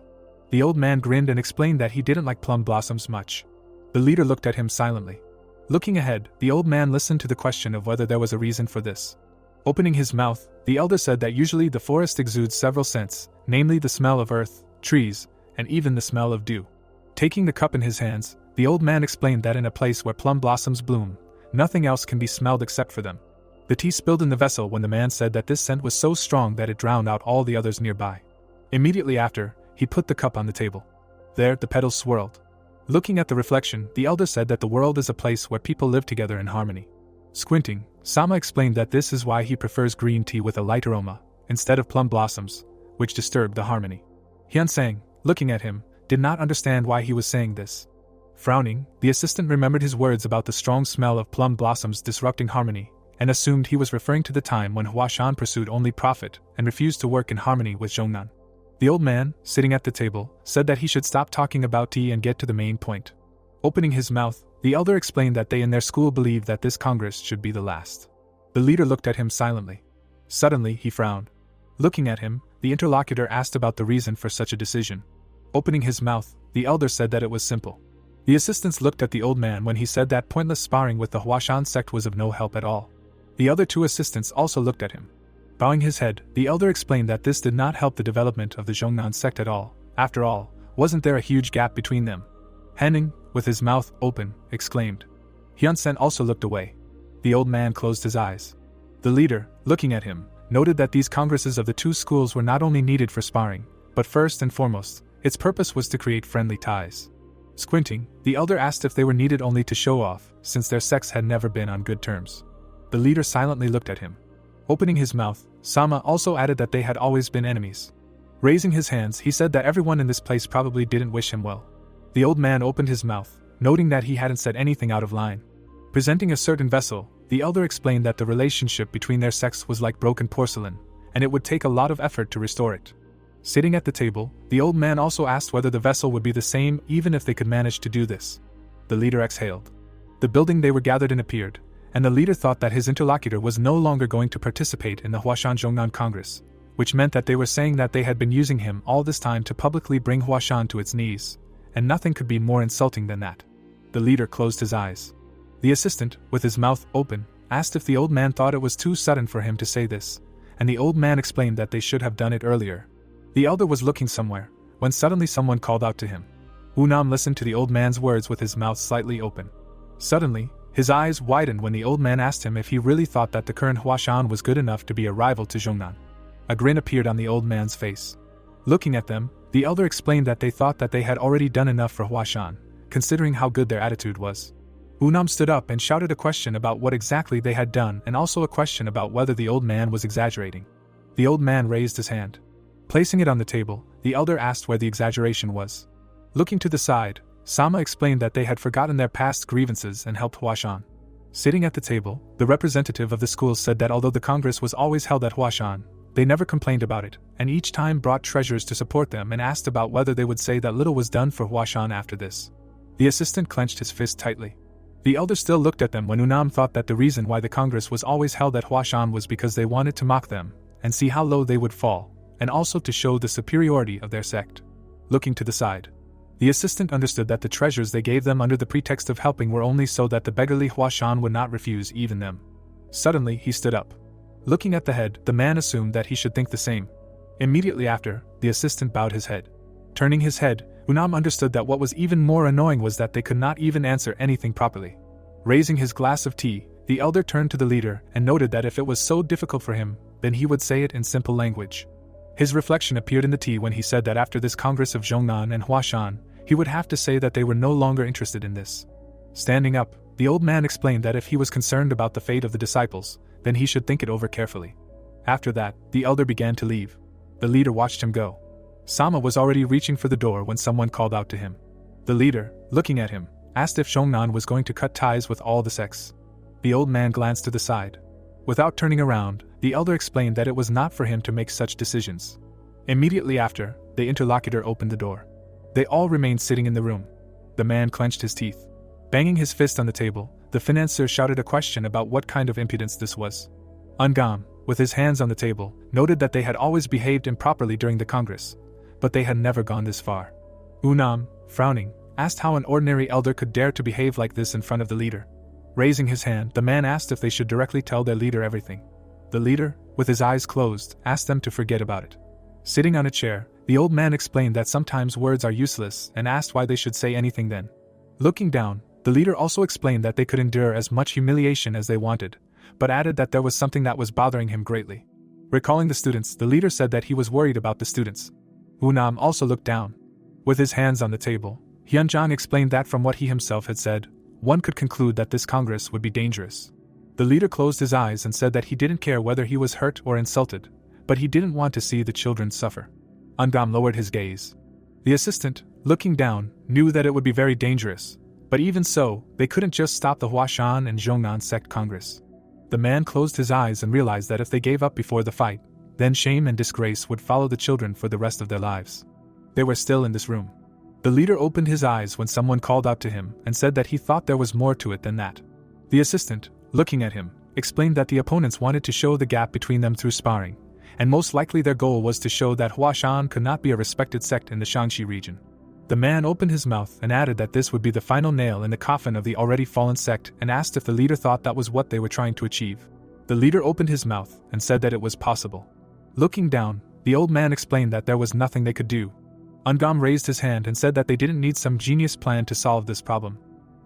The old man grinned and explained that he didn't like plum blossoms much. The leader looked at him silently. Looking ahead, the old man listened to the question of whether there was a reason for this. Opening his mouth, the elder said that usually the forest exudes several scents, namely the smell of earth, trees, and even the smell of dew. Taking the cup in his hands, the old man explained that in a place where plum blossoms bloom, nothing else can be smelled except for them. The tea spilled in the vessel when the man said that this scent was so strong that it drowned out all the others nearby. Immediately after, he put the cup on the table. There, the petals swirled. Looking at the reflection, the elder said that the world is a place where people live together in harmony. Squinting, Sama explained that this is why he prefers green tea with a light aroma, instead of plum blossoms, which disturbed the harmony. Hyunsang, looking at him, did not understand why he was saying this. Frowning, the assistant remembered his words about the strong smell of plum blossoms disrupting harmony, and assumed he was referring to the time when Huashan pursued only profit and refused to work in harmony with Zhongnan. The old man, sitting at the table, said that he should stop talking about tea and get to the main point. Opening his mouth, The elder explained that they in their school believed that this Congress should be the last. The leader looked at him silently. Suddenly, he frowned. Looking at him, the interlocutor asked about the reason for such a decision. Opening his mouth, the elder said that it was simple. The assistants looked at the old man when he said that pointless sparring with the Huashan sect was of no help at all. The other two assistants also looked at him. Bowing his head, the elder explained that this did not help the development of the Zhongnan sect at all. After all, wasn't there a huge gap between them? Henning, with his mouth open, exclaimed. Hyunsen also looked away. The old man closed his eyes. The leader, looking at him, noted that these congresses of the two schools were not only needed for sparring, but first and foremost, its purpose was to create friendly ties. Squinting, the elder asked if they were needed only to show off, since their sects had never been on good terms. The leader silently looked at him. Opening his mouth, Sama also added that they had always been enemies. Raising his hands, he said that everyone in this place probably didn't wish him well. The old man opened his mouth, noting that he hadn't said anything out of line. Presenting a certain vessel, the elder explained that the relationship between their sects was like broken porcelain, and it would take a lot of effort to restore it. Sitting at the table, the old man also asked whether the vessel would be the same even if they could manage to do this. The leader exhaled. The building they were gathered in appeared, and the leader thought that his interlocutor was no longer going to participate in the Huashan Zhongnan Congress, which meant that they were saying that they had been using him all this time to publicly bring Huashan to its knees, and nothing could be more insulting than that. The leader closed his eyes. The assistant, with his mouth open, asked if the old man thought it was too sudden for him to say this, and the old man explained that they should have done it earlier. The elder was looking somewhere, when suddenly someone called out to him. Unam listened to the old man's words with his mouth slightly open. Suddenly, his eyes widened when the old man asked him if he really thought that the current Huashan was good enough to be a rival to Zhongnan. A grin appeared on the old man's face. Looking at them, the elder explained that they thought that they had already done enough for Huashan, considering how good their attitude was. Unam stood up and shouted a question about what exactly they had done and also a question about whether the old man was exaggerating. The old man raised his hand. Placing it on the table, the elder asked where the exaggeration was. Looking to the side, Sama explained that they had forgotten their past grievances and helped Huashan. Sitting at the table, the representative of the school said that although the Congress was always held at Huashan, they never complained about it, and each time brought treasures to support them and asked about whether they would say that little was done for Huashan after this. The assistant clenched his fist tightly. The elder still looked at them when Unam thought that the reason why the Congress was always held at Huashan was because they wanted to mock them, and see how low they would fall, and also to show the superiority of their sect. Looking to the side, the assistant understood that the treasures they gave them under the pretext of helping were only so that the beggarly Huashan would not refuse even them. Suddenly, he stood up. Looking at the head, the man assumed that he should think the same. Immediately after, the assistant bowed his head. Turning his head, Unam understood that what was even more annoying was that they could not even answer anything properly. Raising his glass of tea, the elder turned to the leader and noted that if it was so difficult for him, then he would say it in simple language. His reflection appeared in the tea when he said that after this Congress of Zhongnan and Huashan, he would have to say that they were no longer interested in this. Standing up, the old man explained that if he was concerned about the fate of the disciples, then he should think it over carefully. After that, the elder began to leave. The leader watched him go. Sama was already reaching for the door when someone called out to him. The leader, looking at him, asked if Zhongnan was going to cut ties with all the sects. The old man glanced to the side. Without turning around, the elder explained that it was not for him to make such decisions. Immediately after, the interlocutor opened the door. They all remained sitting in the room. The man clenched his teeth. Banging his fist on the table, the financier shouted a question about what kind of impudence this was. Ungam, with his hands on the table, noted that they had always behaved improperly during the Congress, but they had never gone this far. Unam, frowning, asked how an ordinary elder could dare to behave like this in front of the leader. Raising his hand, the man asked if they should directly tell their leader everything. The leader, with his eyes closed, asked them to forget about it. Sitting on a chair, the old man explained that sometimes words are useless and asked why they should say anything then. Looking down, the leader also explained that they could endure as much humiliation as they wanted, but added that there was something that was bothering him greatly. Recalling the students, the leader said that he was worried about the students. Unam also looked down. With his hands on the table, Hyunjang explained that from what he himself had said, one could conclude that this Congress would be dangerous. The leader closed his eyes and said that he didn't care whether he was hurt or insulted, but he didn't want to see the children suffer. Ungam lowered his gaze. The assistant, looking down, knew that it would be very dangerous, but even so, they couldn't just stop the Huashan and Zhongnan sect Congress. The man closed his eyes and realized that if they gave up before the fight, then shame and disgrace would follow the children for the rest of their lives. They were still in this room. The leader opened his eyes when someone called out to him and said that he thought there was more to it than that. The assistant, looking at him, explained that the opponents wanted to show the gap between them through sparring, and most likely their goal was to show that Huashan could not be a respected sect in the Shaanxi region. The man opened his mouth and added that this would be the final nail in the coffin of the already fallen sect and asked if the leader thought that was what they were trying to achieve. The leader opened his mouth and said that it was possible. Looking down, the old man explained that there was nothing they could do. Ungam raised his hand and said that they didn't need some genius plan to solve this problem.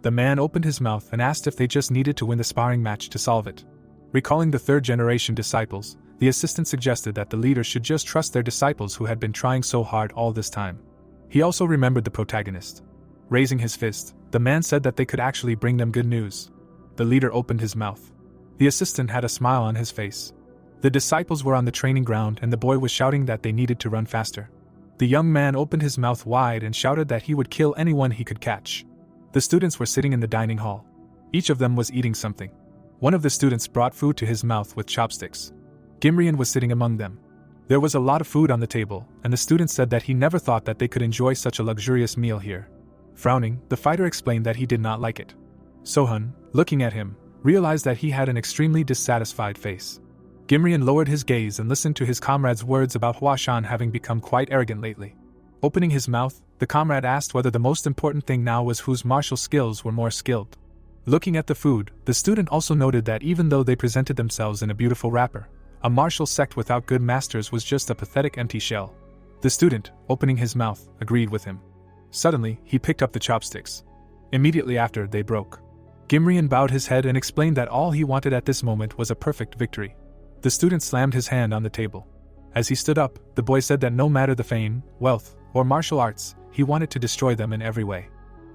The man opened his mouth and asked if they just needed to win the sparring match to solve it. Recalling the third-generation disciples, the assistant suggested that the leader should just trust their disciples who had been trying so hard all this time. He also remembered the protagonist. Raising his fist, the man said that they could actually bring them good news. The leader opened his mouth. The assistant had a smile on his face. The disciples were on the training ground and the boy was shouting that they needed to run faster. The young man opened his mouth wide and shouted that he would kill anyone he could catch. The students were sitting in the dining hall. Each of them was eating something. One of the students brought food to his mouth with chopsticks. Gimrian was sitting among them. There was a lot of food on the table, and the student said that he never thought that they could enjoy such a luxurious meal here. Frowning, the fighter explained that he did not like it. Sohun, looking at him, realized that he had an extremely dissatisfied face. Gimrian lowered his gaze and listened to his comrade's words about Huashan having become quite arrogant lately. Opening his mouth, the comrade asked whether the most important thing now was whose martial skills were more skilled. Looking at the food, the student also noted that even though they presented themselves in a beautiful wrapper, a martial sect without good masters was just a pathetic empty shell. The student, opening his mouth, agreed with him. Suddenly, he picked up the chopsticks. Immediately after, they broke. Gimrian bowed his head and explained that all he wanted at this moment was a perfect victory. The student slammed his hand on the table. As he stood up, the boy said that no matter the fame, wealth, or martial arts, he wanted to destroy them in every way.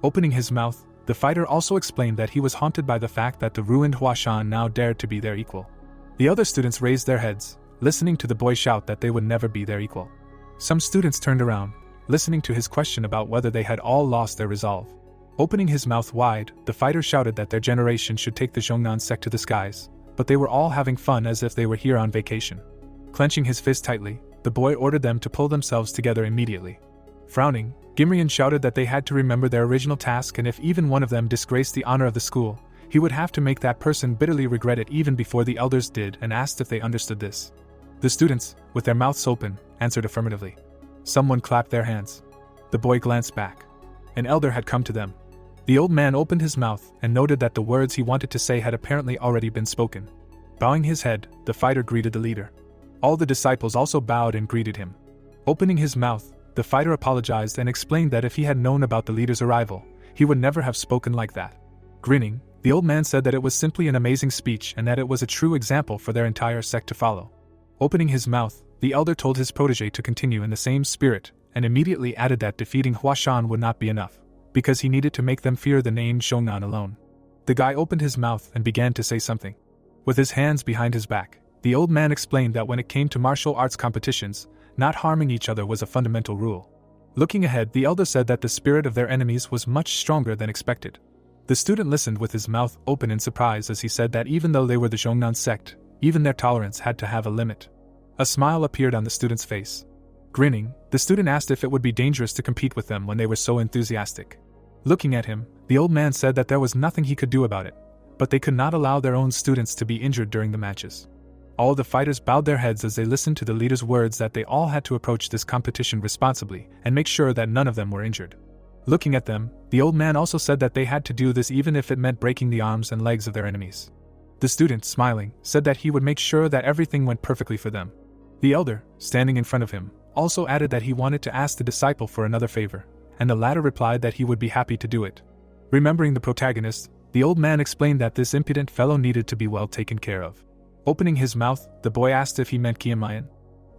Opening his mouth, the fighter also explained that he was haunted by the fact that the ruined Huashan now dared to be their equal. The other students raised their heads, listening to the boy shout that they would never be their equal. Some students turned around, listening to his question about whether they had all lost their resolve. Opening his mouth wide, the fighter shouted that their generation should take the Zhongnan sect to the skies, but they were all having fun as if they were here on vacation. Clenching his fist tightly, the boy ordered them to pull themselves together immediately. Frowning, Gimrian shouted that they had to remember their original task, and if even one of them disgraced the honor of the school, he would have to make that person bitterly regret it even before the elders did, and asked if they understood this. The students, with their mouths open, answered affirmatively. Someone clapped their hands. The boy glanced back. An elder had come to them. The old man opened his mouth and noted that the words he wanted to say had apparently already been spoken. Bowing his head, the fighter greeted the leader. All the disciples also bowed and greeted him. Opening his mouth, the fighter apologized and explained that if he had known about the leader's arrival, he would never have spoken like that. Grinning, the old man said that it was simply an amazing speech and that it was a true example for their entire sect to follow. Opening his mouth, the elder told his protege to continue in the same spirit, and immediately added that defeating Huashan would not be enough, because he needed to make them fear the name Zhongnan alone. The guy opened his mouth and began to say something. With his hands behind his back, the old man explained that when it came to martial arts competitions, not harming each other was a fundamental rule. Looking ahead, the elder said that the spirit of their enemies was much stronger than expected. The student listened with his mouth open in surprise as he said that even though they were the Zhongnan sect, even their tolerance had to have a limit. A smile appeared on the student's face. Grinning, the student asked if it would be dangerous to compete with them when they were so enthusiastic. Looking at him, the old man said that there was nothing he could do about it, but they could not allow their own students to be injured during the matches. All the fighters bowed their heads as they listened to the leader's words that they all had to approach this competition responsibly and make sure that none of them were injured. Looking at them, the old man also said that they had to do this even if it meant breaking the arms and legs of their enemies. The student, smiling, said that he would make sure that everything went perfectly for them. The elder, standing in front of him, also added that he wanted to ask the disciple for another favor, and the latter replied that he would be happy to do it. Remembering the protagonist, the old man explained that this impudent fellow needed to be well taken care of. Opening his mouth, the boy asked if he meant Kiamayan.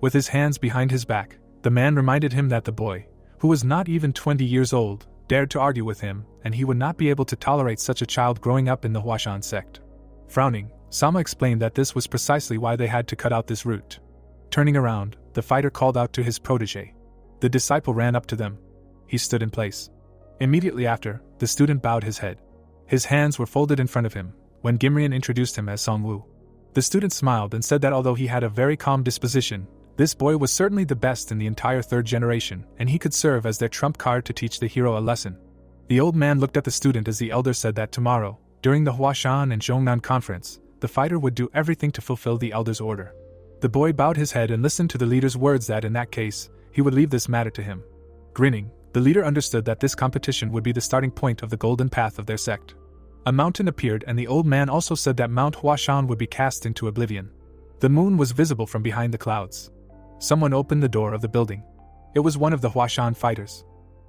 With his hands behind his back, the man reminded him that the boy, who was not even 20 years old, dared to argue with him, and he would not be able to tolerate such a child growing up in the Huashan sect. Frowning, Sama explained that this was precisely why they had to cut out this route. Turning around, the fighter called out to his protege. The disciple ran up to them. He stood in place. Immediately after, the student bowed his head. His hands were folded in front of him, when Gimrian introduced him as Songwu. The student smiled and said that although he had a very calm disposition, This boy was certainly the best in the entire third generation, and he could serve as their trump card to teach the hero a lesson. The old man looked at the student as the elder said that tomorrow, during the Huashan and Zhongnan conference, the fighter would do everything to fulfill the elder's order. The boy bowed his head and listened to the leader's words that in that case, he would leave this matter to him. Grinning, the leader understood that this competition would be the starting point of the golden path of their sect. A mountain appeared and the old man also said that Mount Huashan would be cast into oblivion. The moon was visible from behind the clouds. Someone opened the door of the building. It was one of the Huashan fighters.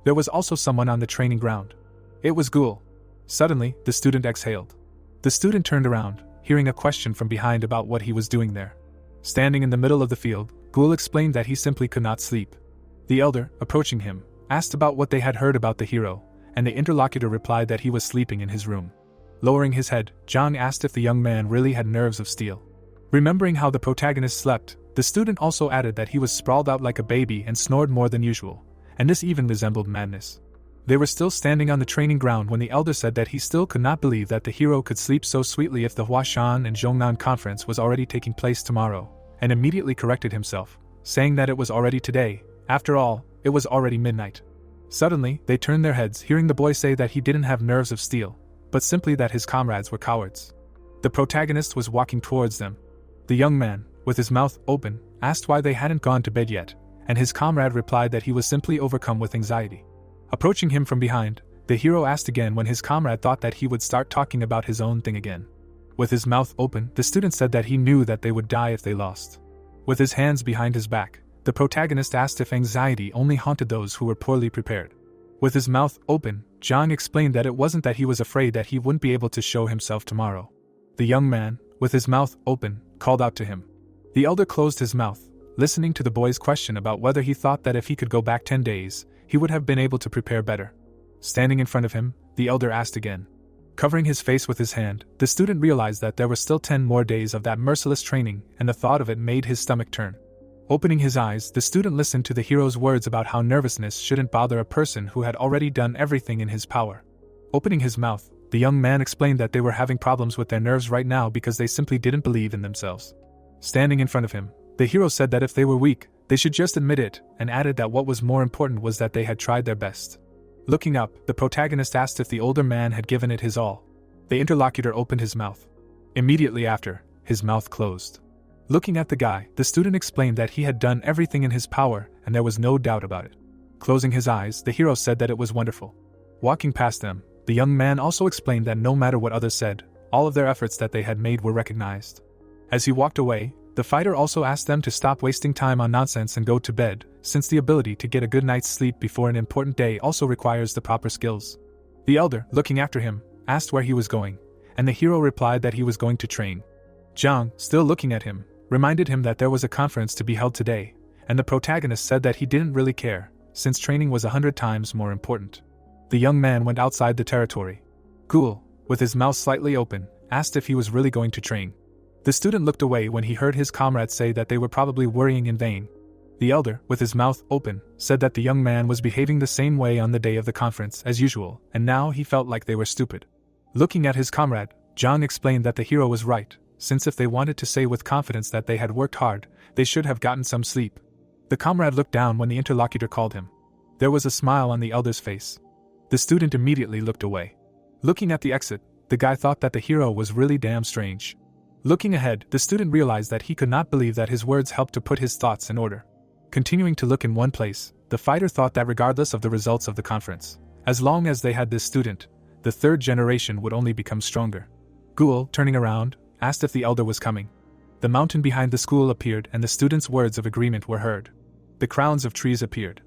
There was also someone on the training ground. It was Ghoul. Suddenly, the student exhaled. The student turned around, hearing a question from behind about what he was doing there. Standing in the middle of the field, Ghoul explained that he simply could not sleep. The elder, approaching him, asked about what they had heard about the hero, and the interlocutor replied that he was sleeping in his room. Lowering his head, Zhang asked if the young man really had nerves of steel. Remembering how the protagonist slept, the student also added that he was sprawled out like a baby and snored more than usual, and this even resembled madness. They were still standing on the training ground when the elder said that he still could not believe that the hero could sleep so sweetly if the Huashan and Zhongnan conference was already taking place tomorrow, and immediately corrected himself, saying that it was already today. After all, it was already midnight. Suddenly, they turned their heads, hearing the boy say that he didn't have nerves of steel, but simply that his comrades were cowards. The protagonist was walking towards them. The young man, with his mouth open, asked why they hadn't gone to bed yet, and his comrade replied that he was simply overcome with anxiety. Approaching him from behind, the hero asked again when his comrade thought that he would start talking about his own thing again. With his mouth open, the student said that he knew that they would die if they lost. With his hands behind his back, the protagonist asked if anxiety only haunted those who were poorly prepared. With his mouth open, Zhang explained that it wasn't that he was afraid that he wouldn't be able to show himself tomorrow. The young man, with his mouth open, called out to him. The elder closed his mouth, listening to the boy's question about whether he thought that if he could go back 10 days, he would have been able to prepare better. Standing in front of him, the elder asked again. Covering his face with his hand, the student realized that there were still 10 more days of that merciless training, and the thought of it made his stomach turn. Opening his eyes, the student listened to the hero's words about how nervousness shouldn't bother a person who had already done everything in his power. Opening his mouth, the young man explained that they were having problems with their nerves right now because they simply didn't believe in themselves. Standing in front of him, the hero said that if they were weak, they should just admit it, and added that what was more important was that they had tried their best. Looking up, the protagonist asked if the older man had given it his all. The interlocutor opened his mouth. Immediately after, his mouth closed. Looking at the guy, the student explained that he had done everything in his power, and there was no doubt about it. Closing his eyes, the hero said that it was wonderful. Walking past them, the young man also explained that no matter what others said, all of their efforts that they had made were recognized. As he walked away, the fighter also asked them to stop wasting time on nonsense and go to bed, since the ability to get a good night's sleep before an important day also requires the proper skills. The elder, looking after him, asked where he was going, and the hero replied that he was going to train. Zhang, still looking at him, reminded him that there was a conference to be held today, and the protagonist said that he didn't really care, since training was 100 times more important. The young man went outside the territory. Ghoul, with his mouth slightly open, asked if he was really going to train. The student looked away when he heard his comrades say that they were probably worrying in vain. The elder, with his mouth open, said that the young man was behaving the same way on the day of the conference as usual, and now he felt like they were stupid. Looking at his comrade, Zhang explained that the hero was right, since if they wanted to say with confidence that they had worked hard, they should have gotten some sleep. The comrade looked down when the interlocutor called him. There was a smile on the elder's face. The student immediately looked away. Looking at the exit, the guy thought that the hero was really damn strange. Looking ahead, the student realized that he could not believe that his words helped to put his thoughts in order. Continuing to look in one place, the fighter thought that regardless of the results of the conference, as long as they had this student, the third generation would only become stronger. Ghoul, turning around, asked if the elder was coming. The mountain behind the school appeared and the students' words of agreement were heard. The crowns of trees appeared.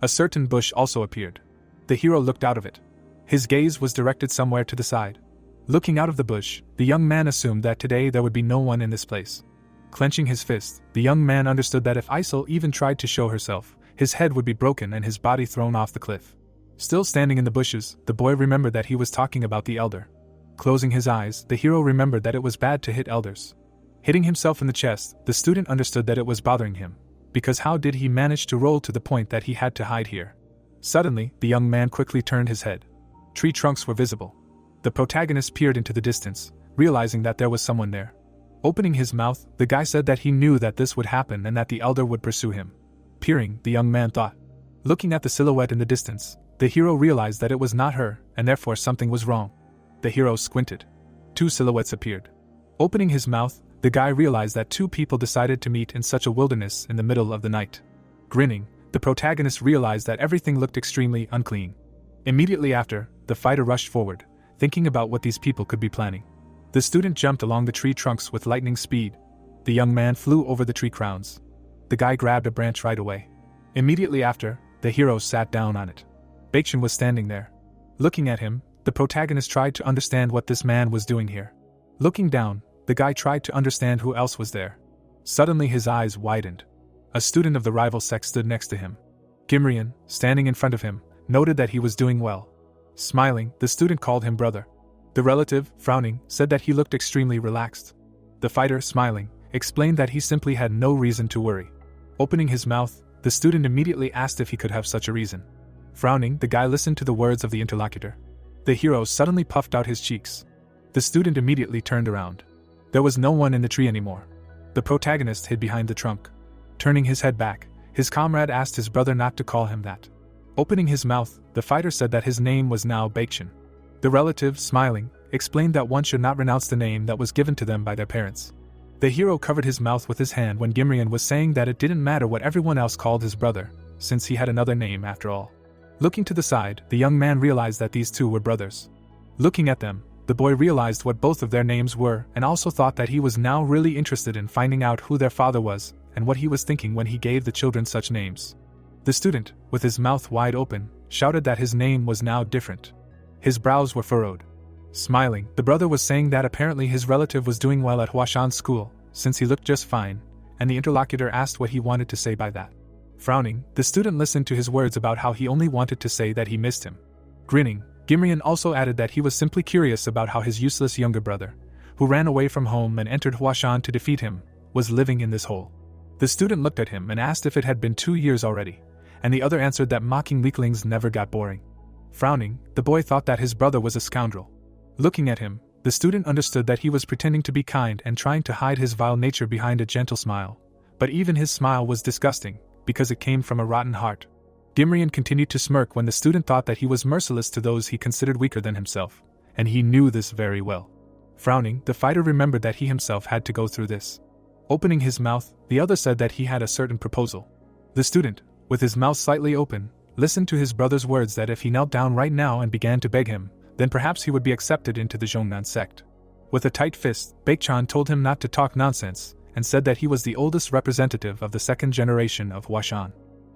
A certain bush also appeared. The hero looked out of it. His gaze was directed somewhere to the side. Looking out of the bush, the young man assumed that today there would be no one in this place. Clenching his fist, the young man understood that if Isel even tried to show herself, his head would be broken and his body thrown off the cliff. Still standing in the bushes, the boy remembered that he was talking about the elder. Closing his eyes, the hero remembered that it was bad to hit elders. Hitting himself in the chest, the student understood that it was bothering him, because how did he manage to roll to the point that he had to hide here? Suddenly, the young man quickly turned his head. Tree trunks were visible. The protagonist peered into the distance, realizing that there was someone there. Opening his mouth, the guy said that he knew that this would happen and that the elder would pursue him. Peering, the young man thought. Looking at the silhouette in the distance, the hero realized that it was not her, and therefore something was wrong. The hero squinted. 2 silhouettes appeared. Opening his mouth, the guy realized that 2 people decided to meet in such a wilderness in the middle of the night. Grinning, the protagonist realized that everything looked extremely unclean. Immediately after, the fighter rushed forward, thinking about what these people could be planning. The student jumped along the tree trunks with lightning speed. The young man flew over the tree crowns. The guy grabbed a branch right away. Immediately after, the hero sat down on it. Baekhyun was standing there. Looking at him, the protagonist tried to understand what this man was doing here. Looking down, the guy tried to understand who else was there. Suddenly his eyes widened. A student of the rival sect stood next to him. Gimrian, standing in front of him, noted that he was doing well. Smiling, the student called him brother. The relative, frowning, said that he looked extremely relaxed. The fighter, smiling, explained that he simply had no reason to worry. Opening his mouth, the student immediately asked if he could have such a reason. Frowning, the guy listened to the words of the interlocutor. The hero suddenly puffed out his cheeks. The student immediately turned around. There was no one in the tree anymore. The protagonist hid behind the trunk. Turning his head back, his comrade asked his brother not to call him that. Opening his mouth, the fighter said that his name was now Baekhyun. The relative, smiling, explained that one should not renounce the name that was given to them by their parents. The hero covered his mouth with his hand when Gimrian was saying that it didn't matter what everyone else called his brother, since he had another name after all. Looking to the side, the young man realized that these 2 were brothers. Looking at them, the boy realized what both of their names were and also thought that he was now really interested in finding out who their father was and what he was thinking when he gave the children such names. The student, with his mouth wide open, shouted that his name was now different. His brows were furrowed. Smiling, the brother was saying that apparently his relative was doing well at Huashan school, since he looked just fine, and the interlocutor asked what he wanted to say by that. Frowning, the student listened to his words about how he only wanted to say that he missed him. Grinning, Gimrian also added that he was simply curious about how his useless younger brother, who ran away from home and entered Huashan to defeat him, was living in this hole. The student looked at him and asked if it had been 2 years already, and the other answered that mocking weaklings never got boring. Frowning, the boy thought that his brother was a scoundrel. Looking at him, the student understood that he was pretending to be kind and trying to hide his vile nature behind a gentle smile. But even his smile was disgusting, because it came from a rotten heart. Gimrian continued to smirk when the student thought that he was merciless to those he considered weaker than himself, and he knew this very well. Frowning, the fighter remembered that he himself had to go through this. Opening his mouth, the other said that he had a certain proposal. The student, with his mouth slightly open, listened to his brother's words that if he knelt down right now and began to beg him, then perhaps he would be accepted into the Zhongnan sect. With a tight fist, Baekhyun told him not to talk nonsense, and said that he was the oldest representative of the 2nd generation of Huashan.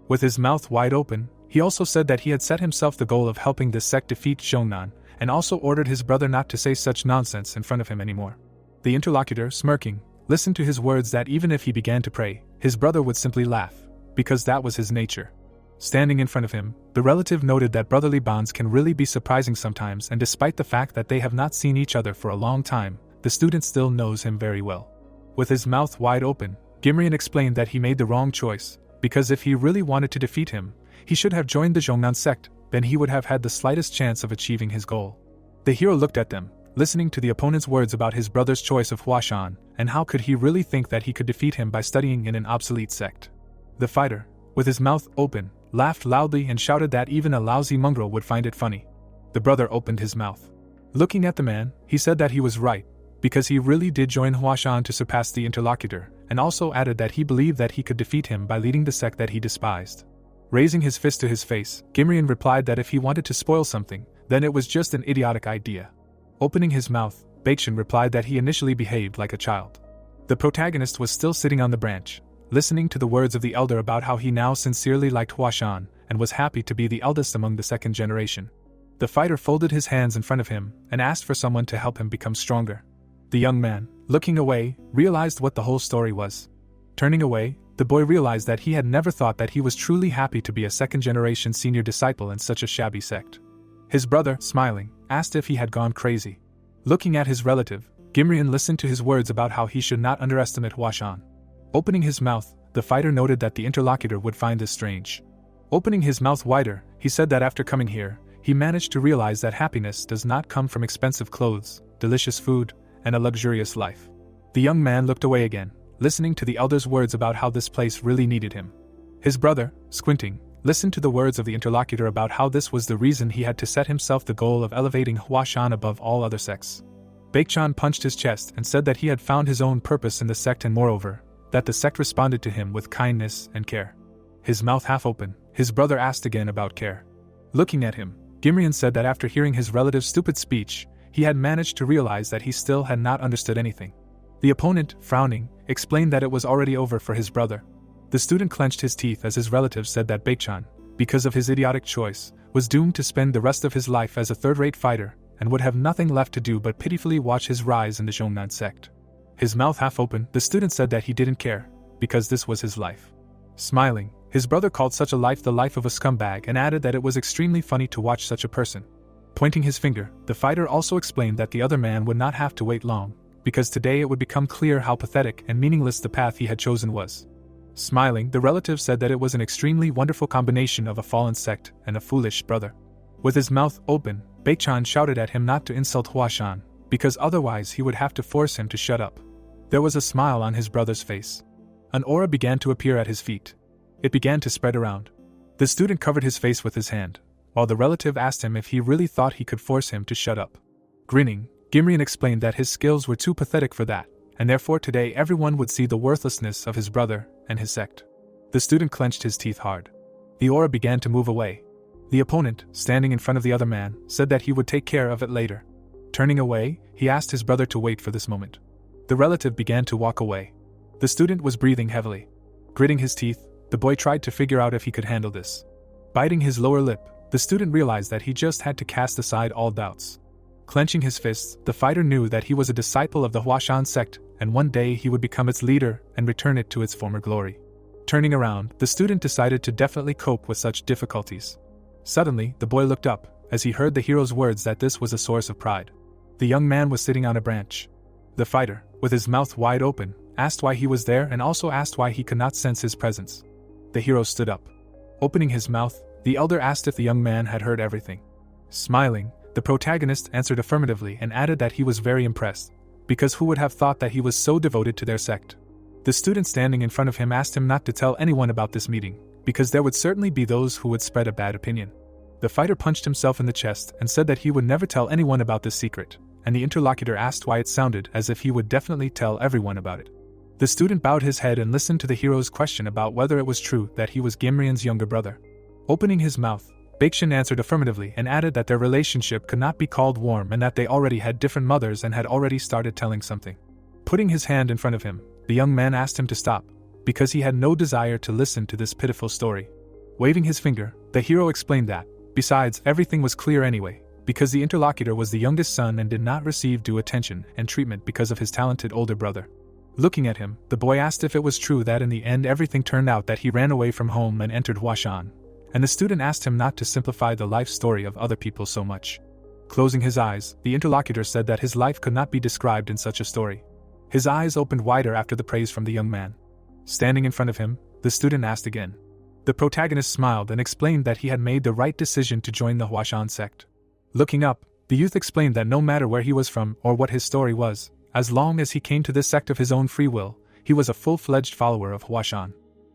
With his mouth wide open, he also said that he had set himself the goal of helping this sect defeat Zhongnan, and also ordered his brother not to say such nonsense in front of him anymore. The interlocutor, smirking, listened to his words that even if he began to pray, his brother would simply laugh, because that was his nature. Standing in front of him, the relative noted that brotherly bonds can really be surprising sometimes, and despite the fact that they have not seen each other for a long time, the student still knows him very well. With his mouth wide open, Gimrian explained that he made the wrong choice, because if he really wanted to defeat him, he should have joined the Zhongnan sect, then he would have had the slightest chance of achieving his goal. The hero looked at them, listening to the opponent's words about his brother's choice of Huashan, and how could he really think that he could defeat him by studying in an obsolete sect. The fighter, with his mouth open, laughed loudly and shouted that even a lousy mongrel would find it funny. The brother opened his mouth. Looking at the man, he said that he was right, because he really did join Huashan to surpass the interlocutor, and also added that he believed that he could defeat him by leading the sect that he despised. Raising his fist to his face, Gimrian replied that if he wanted to spoil something, then it was just an idiotic idea. Opening his mouth, Baekhyun replied that he initially behaved like a child. The protagonist was still sitting on the branch, listening to the words of the elder about how he now sincerely liked Huashan, and was happy to be the eldest among the 2nd generation. The fighter folded his hands in front of him, and asked for someone to help him become stronger. The young man, looking away, realized what the whole story was. Turning away, the boy realized that he had never thought that he was truly happy to be a 2nd generation senior disciple in such a shabby sect. His brother, smiling, asked if he had gone crazy. Looking at his relative, Gimrian listened to his words about how he should not underestimate Huashan. Opening his mouth, the fighter noted that the interlocutor would find this strange. Opening his mouth wider, he said that after coming here, he managed to realize that happiness does not come from expensive clothes, delicious food, and a luxurious life. The young man looked away again, listening to the elder's words about how this place really needed him. His brother, squinting, listened to the words of the interlocutor about how this was the reason he had to set himself the goal of elevating Huashan above all other sects. Baekchan punched his chest and said that he had found his own purpose in the sect and moreover, that the sect responded to him with kindness and care. His mouth half open, his brother asked again about care. Looking at him, Gimrian said that after hearing his relative's stupid speech, he had managed to realize that he still had not understood anything. The opponent, frowning, explained that it was already over for his brother. The student clenched his teeth as his relative said that Baekchan, because of his idiotic choice, was doomed to spend the rest of his life as a third-rate fighter, and would have nothing left to do but pitifully watch his rise in the Zhongnan sect. His mouth half open, the student said that he didn't care, because this was his life. Smiling, his brother called such a life the life of a scumbag and added that it was extremely funny to watch such a person. Pointing his finger, the fighter also explained that the other man would not have to wait long, because today it would become clear how pathetic and meaningless the path he had chosen was. Smiling, the relative said that it was an extremely wonderful combination of a fallen sect and a foolish brother. With his mouth open, Baekchan shouted at him not to insult Huashan, because otherwise he would have to force him to shut up. There was a smile on his brother's face. An aura began to appear at his feet. It began to spread around. The student covered his face with his hand, while the relative asked him if he really thought he could force him to shut up. Grinning, Gimrian explained that his skills were too pathetic for that, and therefore today everyone would see the worthlessness of his brother and his sect. The student clenched his teeth hard. The aura began to move away. The opponent, standing in front of the other man, said that he would take care of it later. Turning away, he asked his brother to wait for this moment. The relative began to walk away. The student was breathing heavily. Gritting his teeth, the boy tried to figure out if he could handle this. Biting his lower lip, the student realized that he just had to cast aside all doubts. Clenching his fists, the fighter knew that he was a disciple of the Huashan sect, and one day he would become its leader and return it to its former glory. Turning around, the student decided to definitely cope with such difficulties. Suddenly, the boy looked up, as he heard the hero's words that this was a source of pride. The young man was sitting on a branch. The fighter, with his mouth wide open, asked why he was there and also asked why he could not sense his presence. The hero stood up. Opening his mouth, the elder asked if the young man had heard everything. Smiling, the protagonist answered affirmatively and added that he was very impressed, because who would have thought that he was so devoted to their sect? The student standing in front of him asked him not to tell anyone about this meeting, because there would certainly be those who would spread a bad opinion. The fighter punched himself in the chest and said that he would never tell anyone about this secret, and the interlocutor asked why it sounded as if he would definitely tell everyone about it. The student bowed his head and listened to the hero's question about whether it was true that he was Gimrian's younger brother. Opening his mouth, Baekchan answered affirmatively and added that their relationship could not be called warm and that they already had different mothers and had already started telling something. Putting his hand in front of him, the young man asked him to stop, because he had no desire to listen to this pitiful story. Waving his finger, the hero explained that, besides, everything was clear anyway, because the interlocutor was the youngest son and did not receive due attention and treatment because of his talented older brother. Looking at him, the boy asked if it was true that in the end everything turned out that he ran away from home and entered Huashan, and the student asked him not to simplify the life story of other people so much. Closing his eyes, the interlocutor said that his life could not be described in such a story. His eyes opened wider after the praise from the young man. Standing in front of him, the student asked again. The protagonist smiled and explained that he had made the right decision to join the Huashan sect. Looking up, the youth explained that no matter where he was from or what his story was, as long as he came to this sect of his own free will, he was a full-fledged follower of Huashan.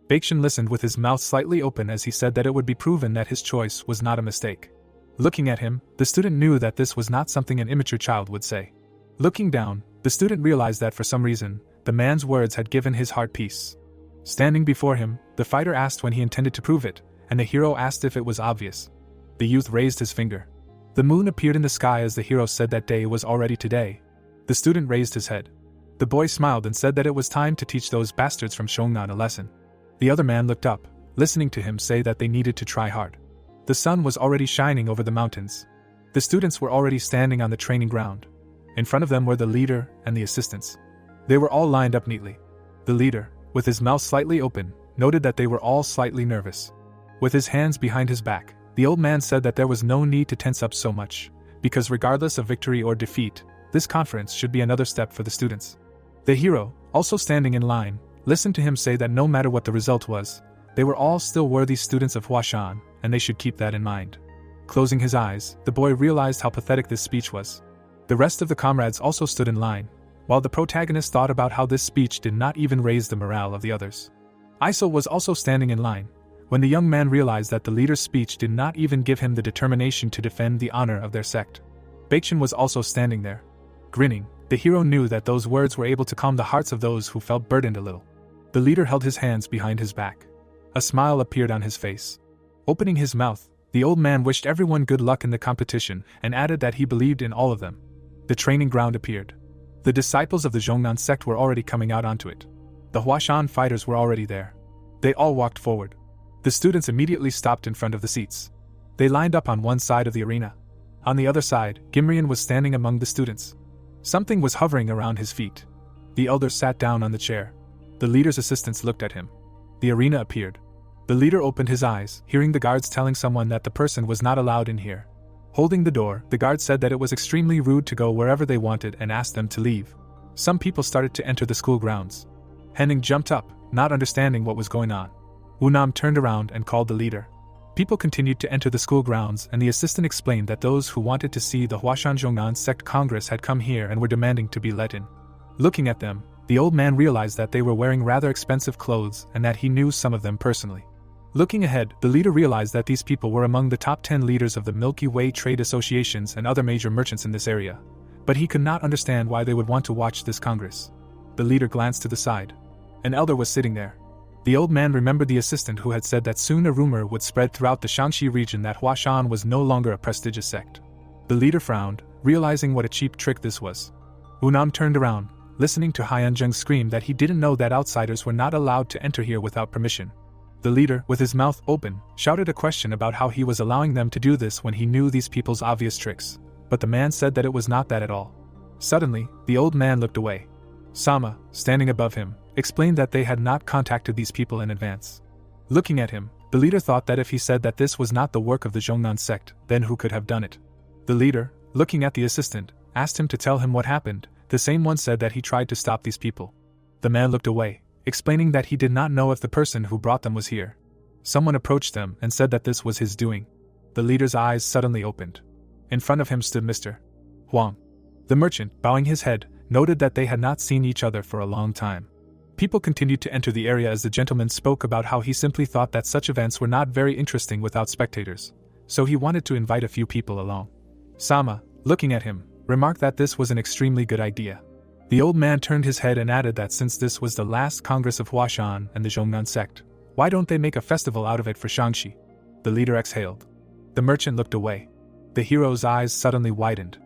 Baekchan listened with his mouth slightly open as he said that it would be proven that his choice was not a mistake. Looking at him, the student knew that this was not something an immature child would say. Looking down, the student realized that for some reason, the man's words had given his heart peace. Standing before him, the fighter asked when he intended to prove it, and the hero asked if it was obvious. The youth raised his finger. The moon appeared in the sky as the hero said that day was already today. The student raised his head. The boy smiled and said that it was time to teach those bastards from Zhongnan a lesson. The other man looked up, listening to him say that they needed to try hard. The sun was already shining over the mountains. The students were already standing on the training ground. In front of them were the leader and the assistants. They were all lined up neatly. The leader, with his mouth slightly open, noted that they were all slightly nervous. With his hands behind his back, the old man said that there was no need to tense up so much, because regardless of victory or defeat, this conference should be another step for the students. The hero, also standing in line, listened to him say that no matter what the result was, they were all still worthy students of Huashan, and they should keep that in mind. Closing his eyes, the boy realized how pathetic this speech was. The rest of the comrades also stood in line, while the protagonist thought about how this speech did not even raise the morale of the others. Iso was also standing in line, when the young man realized that the leader's speech did not even give him the determination to defend the honor of their sect. Baekchan was also standing there. Grinning, the hero knew that those words were able to calm the hearts of those who felt burdened a little. The leader held his hands behind his back. A smile appeared on his face. Opening his mouth, the old man wished everyone good luck in the competition and added that he believed in all of them. The training ground appeared. The disciples of the Zhongnan sect were already coming out onto it. The Huashan fighters were already there. They all walked forward. The students immediately stopped in front of the seats. They lined up on one side of the arena. On the other side, Gimrian was standing among the students. Something was hovering around his feet. The elder sat down on the chair. The leader's assistants looked at him. The arena appeared. The leader opened his eyes, hearing the guards telling someone that the person was not allowed in here. Holding the door, the guard said that it was extremely rude to go wherever they wanted and asked them to leave. Some people started to enter the school grounds. Henning jumped up, not understanding what was going on. Unam turned around and called the leader. People continued to enter the school grounds, and the assistant explained that those who wanted to see the Huashan Zhongnan Sect Congress had come here and were demanding to be let in. Looking at them, the old man realized that they were wearing rather expensive clothes and that he knew some of them personally. Looking ahead, the leader realized that these people were among the top 10 leaders of the Milky Way trade associations and other major merchants in this area, but he could not understand why they would want to watch this congress. The leader glanced to the side. An elder was sitting there. The old man remembered the assistant who had said that soon a rumor would spread throughout the Shaanxi region that Huashan was no longer a prestigious sect. The leader frowned, realizing what a cheap trick this was. Unam turned around, listening to Hyanjung scream that he didn't know that outsiders were not allowed to enter here without permission. The leader, with his mouth open, shouted a question about how he was allowing them to do this when he knew these people's obvious tricks, but the man said that it was not that at all. Suddenly, the old man looked away. Sama, standing above him, explained that they had not contacted these people in advance. Looking at him, the leader thought that if he said that this was not the work of the Zhongnan sect, then who could have done it? The leader, looking at the assistant, asked him to tell him what happened. The same one said that he tried to stop these people. The man looked away, explaining that he did not know if the person who brought them was here. Someone approached them and said that this was his doing. The leader's eyes suddenly opened. In front of him stood Mr. Huang. The merchant, bowing his head, noted that they had not seen each other for a long time. People continued to enter the area as the gentleman spoke about how he simply thought that such events were not very interesting without spectators, so he wanted to invite a few people along. Sama, looking at him, remarked that this was an extremely good idea. The old man turned his head and added that since this was the last Congress of Huashan and the Zhongnan sect, why don't they make a festival out of it for Shaanxi? The leader exhaled. The merchant looked away. The hero's eyes suddenly widened.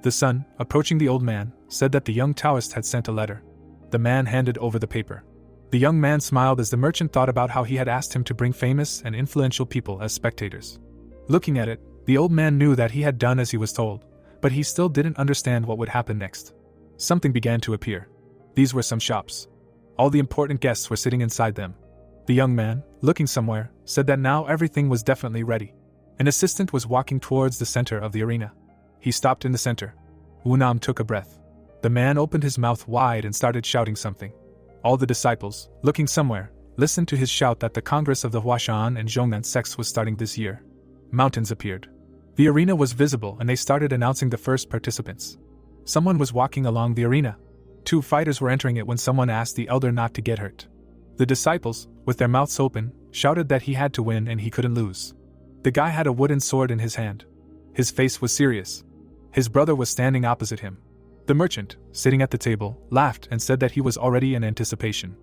The son, approaching the old man, said that the young Taoist had sent a letter. The man handed over the paper. The young man smiled as the merchant thought about how he had asked him to bring famous and influential people as spectators. Looking at it, the old man knew that he had done as he was told, but he still didn't understand what would happen next. Something began to appear. These were some shops. All the important guests were sitting inside them. The young man, looking somewhere, said that now everything was definitely ready. An assistant was walking towards the center of the arena. He stopped in the center. Unam took a breath. The man opened his mouth wide and started shouting something. All the disciples, looking somewhere, listened to his shout that the Congress of the Huashan and Zhongnan sects was starting this year. Mountains appeared. The arena was visible and they started announcing the first participants. Someone was walking along the arena. 2 fighters were entering it when someone asked the elder not to get hurt. The disciples, with their mouths open, shouted that he had to win and he couldn't lose. The guy had a wooden sword in his hand. His face was serious. His brother was standing opposite him. The merchant, sitting at the table, laughed and said that he was already in anticipation.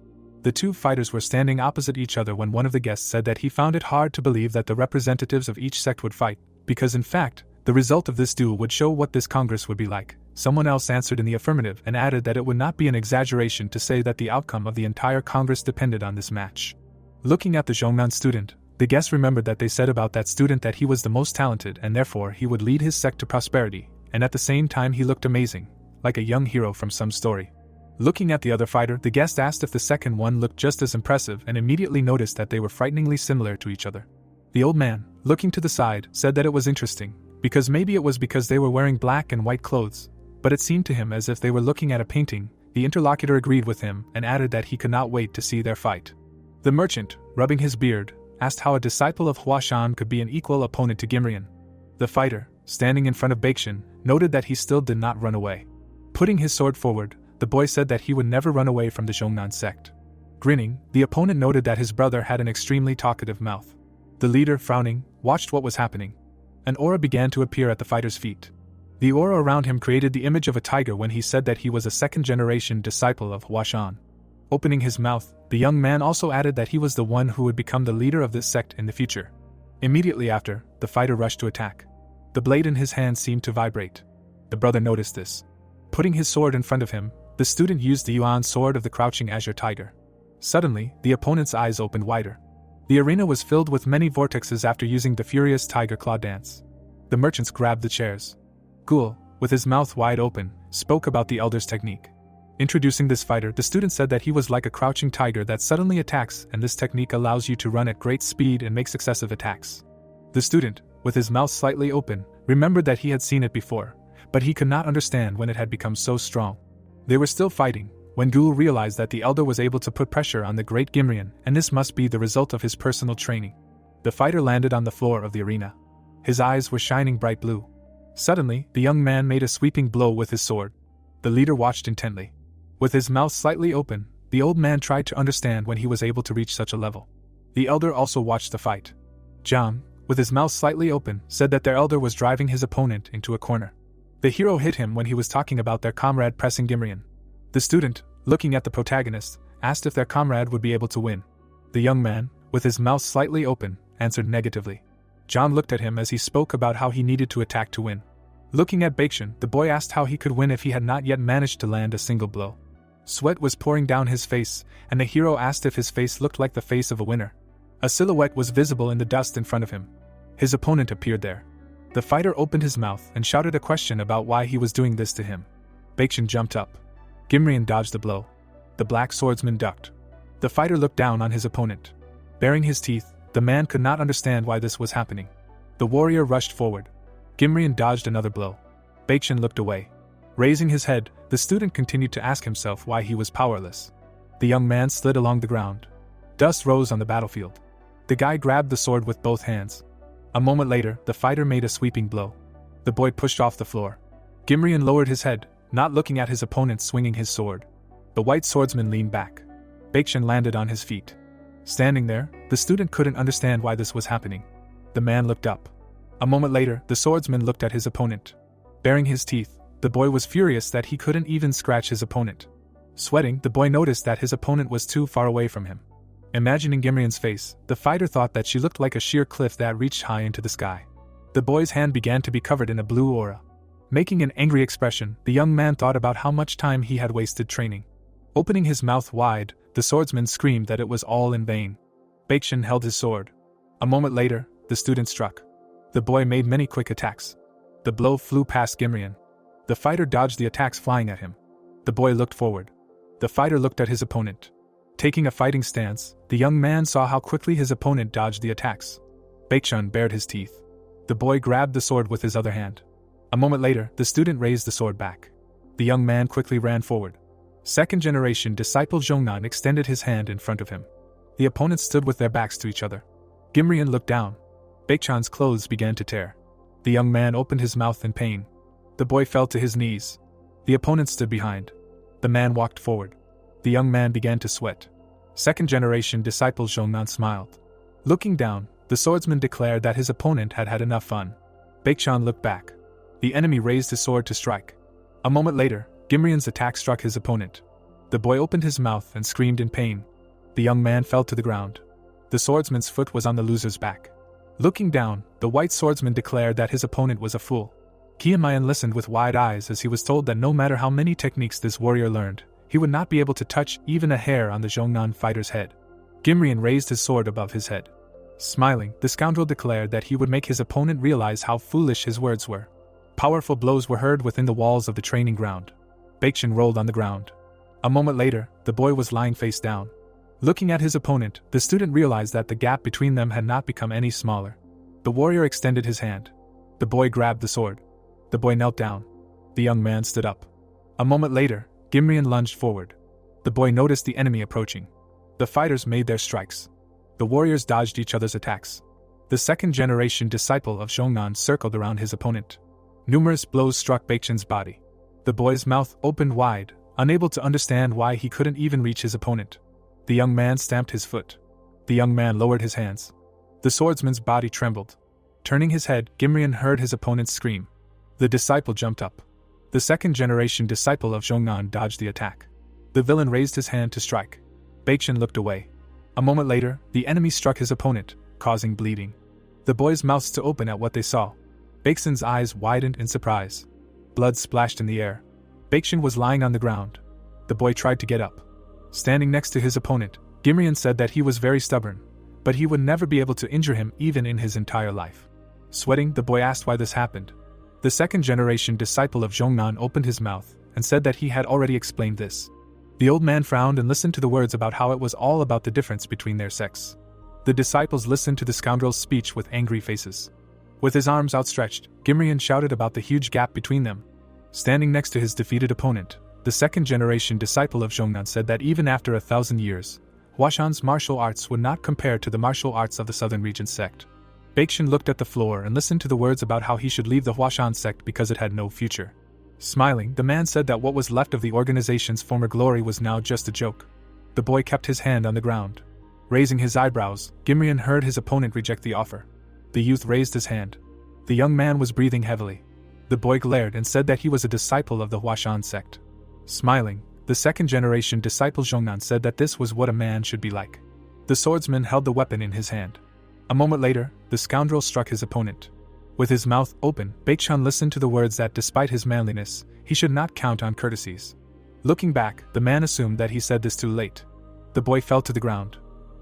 The 2 fighters were standing opposite each other when one of the guests said that he found it hard to believe that the representatives of each sect would fight, because in fact, the result of this duel would show what this congress would be like. Someone else answered in the affirmative and added that it would not be an exaggeration to say that the outcome of the entire congress depended on this match. Looking at the Zhongnan student, the guest remembered that they said about that student that he was the most talented and therefore he would lead his sect to prosperity, and at the same time he looked amazing, like a young hero from some story. Looking at the other fighter, the guest asked if the second one looked just as impressive and immediately noticed that they were frighteningly similar to each other. The old man, looking to the side, said that it was interesting, because maybe it was because they were wearing black and white clothes, but it seemed to him as if they were looking at a painting. The interlocutor agreed with him and added that he could not wait to see their fight. The merchant, rubbing his beard, asked how a disciple of Huashan could be an equal opponent to Gimrian. The fighter, standing in front of Baekchan, noted that he still did not run away. Putting his sword forward, the boy said that he would never run away from the Zhongnan sect. Grinning, the opponent noted that his brother had an extremely talkative mouth. The leader, frowning, watched what was happening. An aura began to appear at the fighter's feet. The aura around him created the image of a tiger when he said that he was a second-generation disciple of Huashan. Opening his mouth, the young man also added that he was the one who would become the leader of this sect in the future. Immediately after, the fighter rushed to attack. The blade in his hand seemed to vibrate. The brother noticed this. Putting his sword in front of him, the student used the Yuan sword of the crouching azure tiger. Suddenly, the opponent's eyes opened wider. The arena was filled with many vortexes after using the furious tiger claw dance. The merchants grabbed the chairs. Ghoul, with his mouth wide open, spoke about the elder's technique. Introducing this fighter, the student said that he was like a crouching tiger that suddenly attacks, and this technique allows you to run at great speed and make successive attacks. The student, with his mouth slightly open, remembered that he had seen it before, but he could not understand when it had become so strong. They were still fighting, when Ghoul realized that the elder was able to put pressure on the great Gimrian, and this must be the result of his personal training. The fighter landed on the floor of the arena. His eyes were shining bright blue. Suddenly, the young man made a sweeping blow with his sword. The leader watched intently. With his mouth slightly open, the old man tried to understand when he was able to reach such a level. The elder also watched the fight. Jiang, with his mouth slightly open, said that their elder was driving his opponent into a corner. The hero hit him when he was talking about their comrade pressing Gimrian. The student, looking at the protagonist, asked if their comrade would be able to win. The young man, with his mouth slightly open, answered negatively. John looked at him as he spoke about how he needed to attack to win. Looking at Baekshun, the boy asked how he could win if he had not yet managed to land a single blow. Sweat was pouring down his face, and the hero asked if his face looked like the face of a winner. A silhouette was visible in the dust in front of him. His opponent appeared there. The fighter opened his mouth and shouted a question about why he was doing this to him. Baekshun jumped up. Gimrian dodged the blow. The black swordsman ducked. The fighter looked down on his opponent. Baring his teeth, the man could not understand why this was happening. The warrior rushed forward. Gimrian dodged another blow. Baekshun looked away. Raising his head, the student continued to ask himself why he was powerless. The young man slid along the ground. Dust rose on the battlefield. The guy grabbed the sword with both hands. A moment later, the fighter made a sweeping blow. The boy pushed off the floor. Gimrian lowered his head, not looking at his opponent swinging his sword. The white swordsman leaned back. Baekshun landed on his feet. Standing there, the student couldn't understand why this was happening. The man looked up. A moment later, the swordsman looked at his opponent. Baring his teeth, the boy was furious that he couldn't even scratch his opponent. Sweating, the boy noticed that his opponent was too far away from him. Imagining Gimrian's face, the fighter thought that she looked like a sheer cliff that reached high into the sky. The boy's hand began to be covered in a blue aura. Making an angry expression, the young man thought about how much time he had wasted training. Opening his mouth wide, the swordsman screamed that it was all in vain. Baekshun held his sword. A moment later, the student struck. The boy made many quick attacks. The blow flew past Gimrian. The fighter dodged the attacks flying at him. The boy looked forward. The fighter looked at his opponent. Taking a fighting stance, the young man saw how quickly his opponent dodged the attacks. Baekshun bared his teeth. The boy grabbed the sword with his other hand. A moment later, the student raised the sword back. The young man quickly ran forward. Second-generation disciple Zhongnan extended his hand in front of him. The opponents stood with their backs to each other. Gimrian looked down. Baekshun's clothes began to tear. The young man opened his mouth in pain. The boy fell to his knees. The opponent stood behind. The man walked forward. The young man began to sweat. Second-generation disciple Zhongnan smiled. Looking down, the swordsman declared that his opponent had had enough fun. Baekshun looked back. The enemy raised his sword to strike. A moment later, Gimrian's attack struck his opponent. The boy opened his mouth and screamed in pain. The young man fell to the ground. The swordsman's foot was on the loser's back. Looking down, the white swordsman declared that his opponent was a fool. Kiamayan listened with wide eyes as he was told that no matter how many techniques this warrior learned, he would not be able to touch even a hair on the Zhongnan fighter's head. Gimrian raised his sword above his head. Smiling, the scoundrel declared that he would make his opponent realize how foolish his words were. Powerful blows were heard within the walls of the training ground. Baekshun rolled on the ground. A moment later, the boy was lying face down. Looking at his opponent, the student realized that the gap between them had not become any smaller. The warrior extended his hand. The boy grabbed the sword. The boy knelt down. The young man stood up. A moment later, Gimrian lunged forward. The boy noticed the enemy approaching. The fighters made their strikes. The warriors dodged each other's attacks. The second-generation disciple of Zhongnan circled around his opponent. Numerous blows struck Baekshun's body. The boy's mouth opened wide, unable to understand why he couldn't even reach his opponent. The young man stamped his foot. The young man lowered his hands. The swordsman's body trembled. Turning his head, Gimrian heard his opponent scream. The disciple jumped up. The second-generation disciple of Zhongnan dodged the attack. The villain raised his hand to strike. Baekchen looked away. A moment later, the enemy struck his opponent, causing bleeding. The boys' mouths to open at what they saw. Baeksen's eyes widened in surprise. Blood splashed in the air. Baekchen was lying on the ground. The boy tried to get up. Standing next to his opponent, Gimrian said that he was very stubborn, but he would never be able to injure him even in his entire life. Sweating, the boy asked why this happened. The second-generation disciple of Zhongnan opened his mouth and said that he had already explained this. The old man frowned and listened to the words about how it was all about the difference between their sects. The disciples listened to the scoundrel's speech with angry faces. With his arms outstretched, Gimrian shouted about the huge gap between them. Standing next to his defeated opponent, the second-generation disciple of Zhongnan said that even after 1,000 years, Huashan's martial arts would not compare to the martial arts of the Southern Region sect. Baekchen looked at the floor and listened to the words about how he should leave the Huashan sect because it had no future. Smiling, the man said that what was left of the organization's former glory was now just a joke. The boy kept his hand on the ground. Raising his eyebrows, Gimrian heard his opponent reject the offer. The youth raised his hand. The young man was breathing heavily. The boy glared and said that he was a disciple of the Huashan sect. Smiling, the second-generation disciple Zhongnan said that this was what a man should be like. The swordsman held the weapon in his hand. A moment later, the scoundrel struck his opponent. With his mouth open, Baekchen listened to the words that despite his manliness, he should not count on courtesies. Looking back, the man assumed that he said this too late. The boy fell to the ground.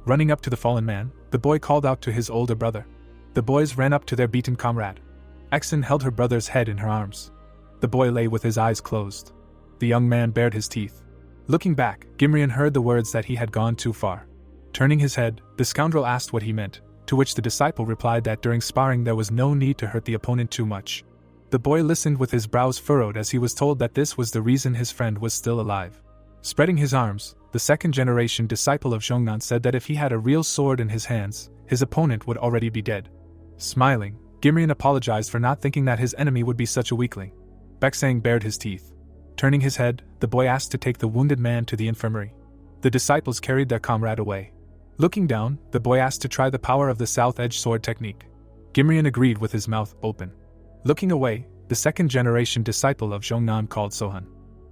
Running up to the fallen man, the boy called out to his older brother. The boys ran up to their beaten comrade. Exen held her brother's head in her arms. The boy lay with his eyes closed. The young man bared his teeth. Looking back, Gimrian heard the words that he had gone too far. Turning his head, the scoundrel asked what he meant, to which the disciple replied that during sparring there was no need to hurt the opponent too much. The boy listened with his brows furrowed as he was told that this was the reason his friend was still alive. Spreading his arms, the second-generation disciple of Zhongnan said that if he had a real sword in his hands, his opponent would already be dead. Smiling, Gimrian apologized for not thinking that his enemy would be such a weakling. Baeksang bared his teeth. Turning his head, the boy asked to take the wounded man to the infirmary. The disciples carried their comrade away. Looking down, the boy asked to try the power of the South Edge sword technique. Gimrian agreed with his mouth open. Looking away, the second-generation disciple of Zhongnan called Sohan.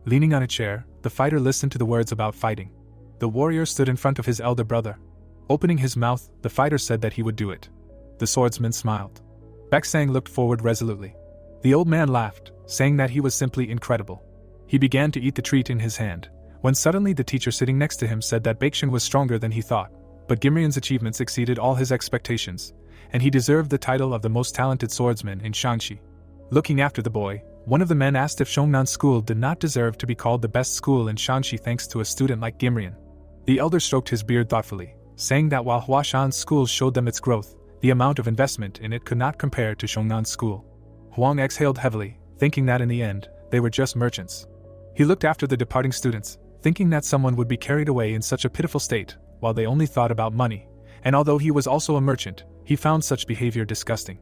Leaning on a chair, the fighter listened to the words about fighting. The warrior stood in front of his elder brother. Opening his mouth, the fighter said that he would do it. The swordsman smiled. Baeksang looked forward resolutely. The old man laughed, saying that he was simply incredible. He began to eat the treat in his hand, when suddenly the teacher sitting next to him said that Baekchen was stronger than he thought, but Gimrian's achievements exceeded all his expectations, and he deserved the title of the most talented swordsman in Shaanxi. Looking after the boy, one of the men asked if Zhongnan School did not deserve to be called the best school in Shaanxi thanks to a student like Gimrian. The elder stroked his beard thoughtfully, saying that while Huashan School showed them its growth, the amount of investment in it could not compare to Zhongnan School. Huang exhaled heavily, thinking that in the end, they were just merchants. He looked after the departing students, thinking that someone would be carried away in such a pitiful state, while they only thought about money, and although he was also a merchant, he found such behavior disgusting.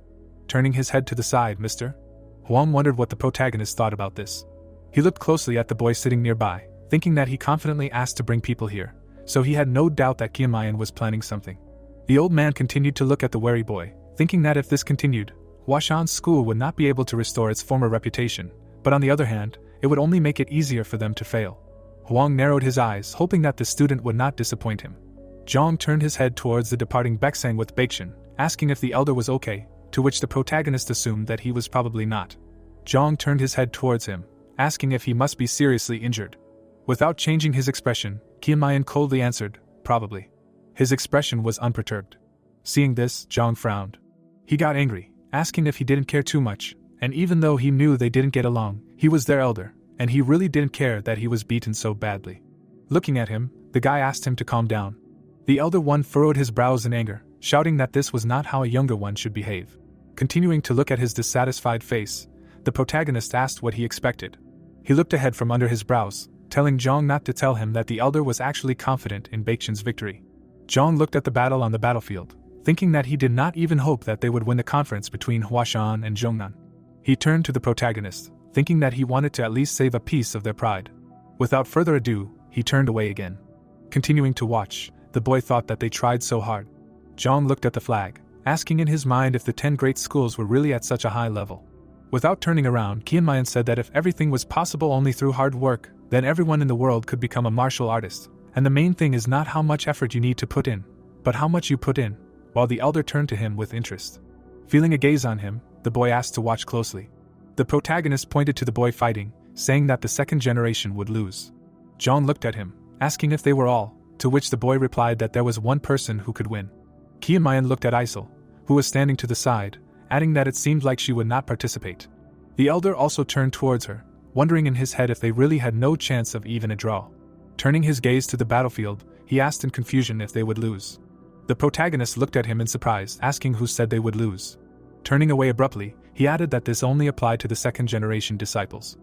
Turning his head to the side, Mr. Huang wondered what the protagonist thought about this. He looked closely at the boy sitting nearby, thinking that he confidently asked to bring people here, so he had no doubt that Qianmayan was planning something. The old man continued to look at the wary boy, thinking that if this continued, Huashan School would not be able to restore its former reputation, but on the other hand, it would only make it easier for them to fail. Huang narrowed his eyes, hoping that the student would not disappoint him. Zhang turned his head towards the departing Baeksang with Baekchen, asking if the elder was okay, to which the protagonist assumed that he was probably not. Zhang turned his head towards him, asking if he must be seriously injured. Without changing his expression, Qianmayan coldly answered, probably. His expression was unperturbed. Seeing this, Zhang frowned. He got angry, asking if he didn't care too much, and even though he knew they didn't get along, he was their elder, and he really didn't care that he was beaten so badly. Looking at him, the guy asked him to calm down. The elder one furrowed his brows in anger, shouting that this was not how a younger one should behave. Continuing to look at his dissatisfied face, the protagonist asked what he expected. He looked ahead from under his brows, telling Zhang not to tell him that the elder was actually confident in Baekchen's victory. Zhang looked at the battle on the battlefield, thinking that he did not even hope that they would win the conference between Huashan and Zhongnan. He turned to the protagonist, thinking that he wanted to at least save a piece of their pride. Without further ado, he turned away again. Continuing to watch, the boy thought that they tried so hard. Zhang looked at the flag, asking in his mind if the 10 great schools were really at such a high level. Without turning around, Qianmayan said that if everything was possible only through hard work, then everyone in the world could become a martial artist, and the main thing is not how much effort you need to put in, but how much you put in, while the elder turned to him with interest. Feeling a gaze on him, the boy asked to watch closely. The protagonist pointed to the boy fighting, saying that the second generation would lose. Zhang looked at him, asking if they were all, to which the boy replied that there was one person who could win. Qianmayan looked at Isel, who was standing to the side, adding that it seemed like she would not participate. The elder also turned towards her, wondering in his head if they really had no chance of even a draw. Turning his gaze to the battlefield, he asked in confusion if they would lose. The protagonist looked at him in surprise, asking who said they would lose. Turning away abruptly, he added that this only applied to the second-generation disciples.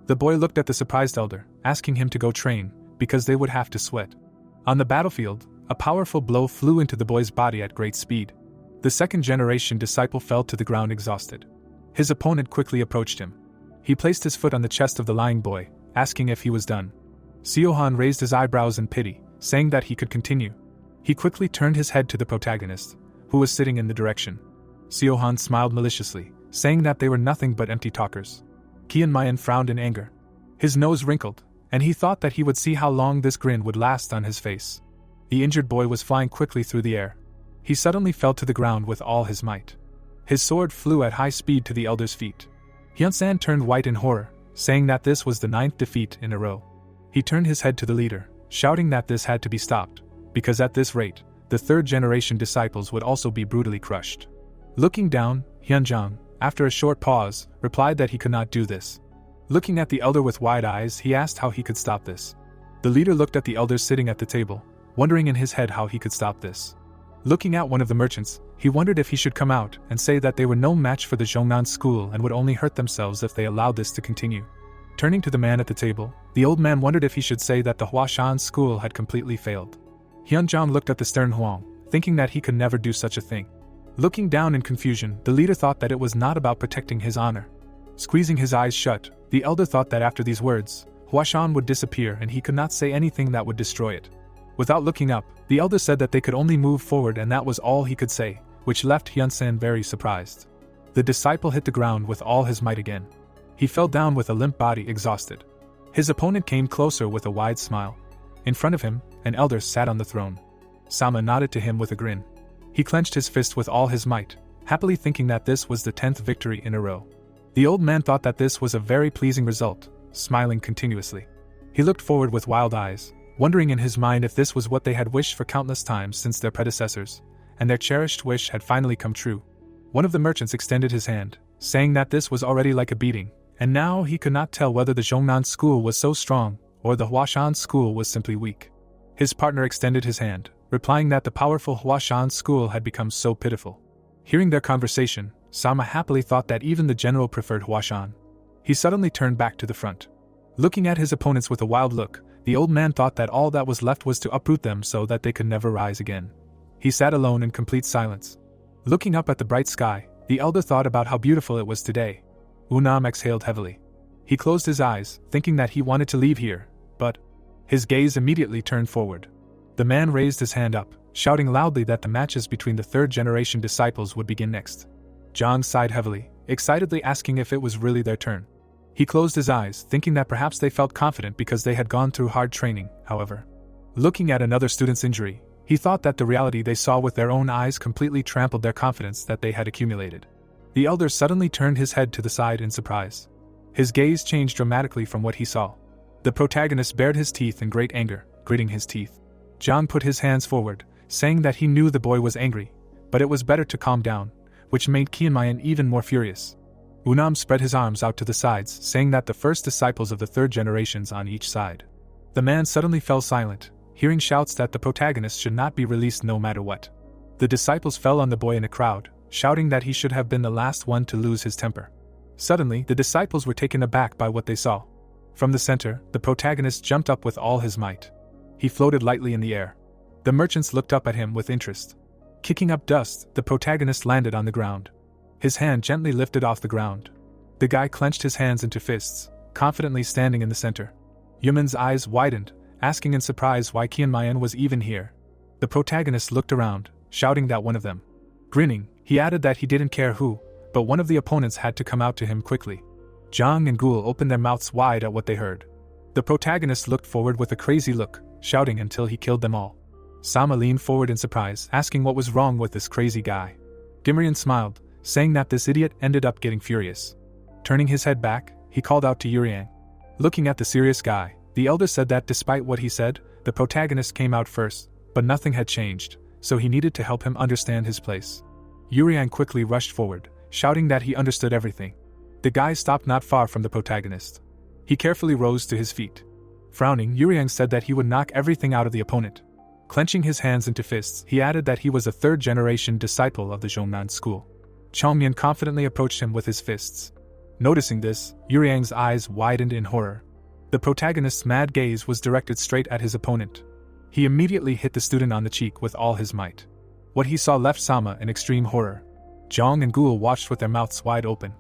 The boy looked at the surprised elder, asking him to go train, because they would have to sweat. On the battlefield, a powerful blow flew into the boy's body at great speed. The second-generation disciple fell to the ground exhausted. His opponent quickly approached him. He placed his foot on the chest of the lying boy, asking if he was done. Siohan raised his eyebrows in pity, saying that he could continue. He quickly turned his head to the protagonist, who was sitting in the direction. Siohan smiled maliciously, saying that they were nothing but empty talkers. Qianmayan frowned in anger. His nose wrinkled, and he thought that he would see how long this grin would last on his face. The injured boy was flying quickly through the air. He suddenly fell to the ground with all his might. His sword flew at high speed to the elder's feet. Huashan turned white in horror, saying that this was the 9th defeat in a row. He turned his head to the leader, shouting that this had to be stopped, because at this rate, the third-generation disciples would also be brutally crushed. Looking down, Huashan, after a short pause, replied that he could not do this. Looking at the elder with wide eyes, he asked how he could stop this. The leader looked at the elders sitting at the table, wondering in his head how he could stop this. Looking at one of the merchants, he wondered if he should come out and say that they were no match for the Zhongnan school and would only hurt themselves if they allowed this to continue. Turning to the man at the table, the old man wondered if he should say that the Huashan school had completely failed. Huashan looked at the stern Huang, thinking that he could never do such a thing. Looking down in confusion, the leader thought that it was not about protecting his honor. Squeezing his eyes shut, the elder thought that after these words, Huashan would disappear and he could not say anything that would destroy it. Without looking up, the elder said that they could only move forward and that was all he could say, which left Huashan very surprised. The disciple hit the ground with all his might again. He fell down with a limp body, exhausted. His opponent came closer with a wide smile. In front of him, an elder sat on the throne. Sama nodded to him with a grin. He clenched his fist with all his might, happily thinking that this was the 10th victory in a row. The old man thought that this was a very pleasing result, smiling continuously. He looked forward with wild eyes, wondering in his mind if this was what they had wished for countless times since their predecessors, and their cherished wish had finally come true. One of the merchants extended his hand, saying that this was already like a beating, and now he could not tell whether the Zhongnan school was so strong, or the Huashan school was simply weak. His partner extended his hand, replying that the powerful Huashan school had become so pitiful. Hearing their conversation, Sama happily thought that even the general preferred Huashan. He suddenly turned back to the front. Looking at his opponents with a wild look, the old man thought that all that was left was to uproot them so that they could never rise again. He sat alone in complete silence. Looking up at the bright sky, the elder thought about how beautiful it was today. Unam exhaled heavily. He closed his eyes, thinking that he wanted to leave here, but his gaze immediately turned forward. The man raised his hand up, shouting loudly that the matches between the third-generation disciples would begin next. Zhang sighed heavily, excitedly asking if it was really their turn. He closed his eyes, thinking that perhaps they felt confident because they had gone through hard training, however. Looking at another student's injury, he thought that the reality they saw with their own eyes completely trampled their confidence that they had accumulated. The elder suddenly turned his head to the side in surprise. His gaze changed dramatically from what he saw. The protagonist bared his teeth in great anger, gritting his teeth. Zhang put his hands forward, saying that he knew the boy was angry, but it was better to calm down, which made Qianmayan even more furious. Unam spread his arms out to the sides, saying that the first disciples of the third generations on each side. The man suddenly fell silent, hearing shouts that the protagonist should not be released no matter what. The disciples fell on the boy in a crowd, shouting that he should have been the last one to lose his temper. Suddenly, the disciples were taken aback by what they saw. From the center, the protagonist jumped up with all his might. He floated lightly in the air. The merchants looked up at him with interest. Kicking up dust, the protagonist landed on the ground. His hand gently lifted off the ground. The guy clenched his hands into fists, confidently standing in the center. Yuman's eyes widened, asking in surprise why Qianmayan was even here. The protagonist looked around, shouting that one of them. Grinning, he added that he didn't care who, but one of the opponents had to come out to him quickly. Zhang and Gul opened their mouths wide at what they heard. The protagonist looked forward with a crazy look, shouting until he killed them all. Sama leaned forward in surprise, asking what was wrong with this crazy guy. Gimrian smiled, saying that this idiot ended up getting furious. Turning his head back, he called out to Yuriang. Looking at the serious guy, the elder said that despite what he said, the protagonist came out first, but nothing had changed, so he needed to help him understand his place. Yuriang quickly rushed forward, shouting that he understood everything. The guy stopped not far from the protagonist. He carefully rose to his feet. Frowning, Yuriang said that he would knock everything out of the opponent. Clenching his hands into fists, he added that he was a third-generation disciple of the Zhongnan school. Chongmian confidently approached him with his fists. Noticing this, Yuriang's eyes widened in horror. The protagonist's mad gaze was directed straight at his opponent. He immediately hit the student on the cheek with all his might. What he saw left Sama in extreme horror. Zhang and Gul watched with their mouths wide open.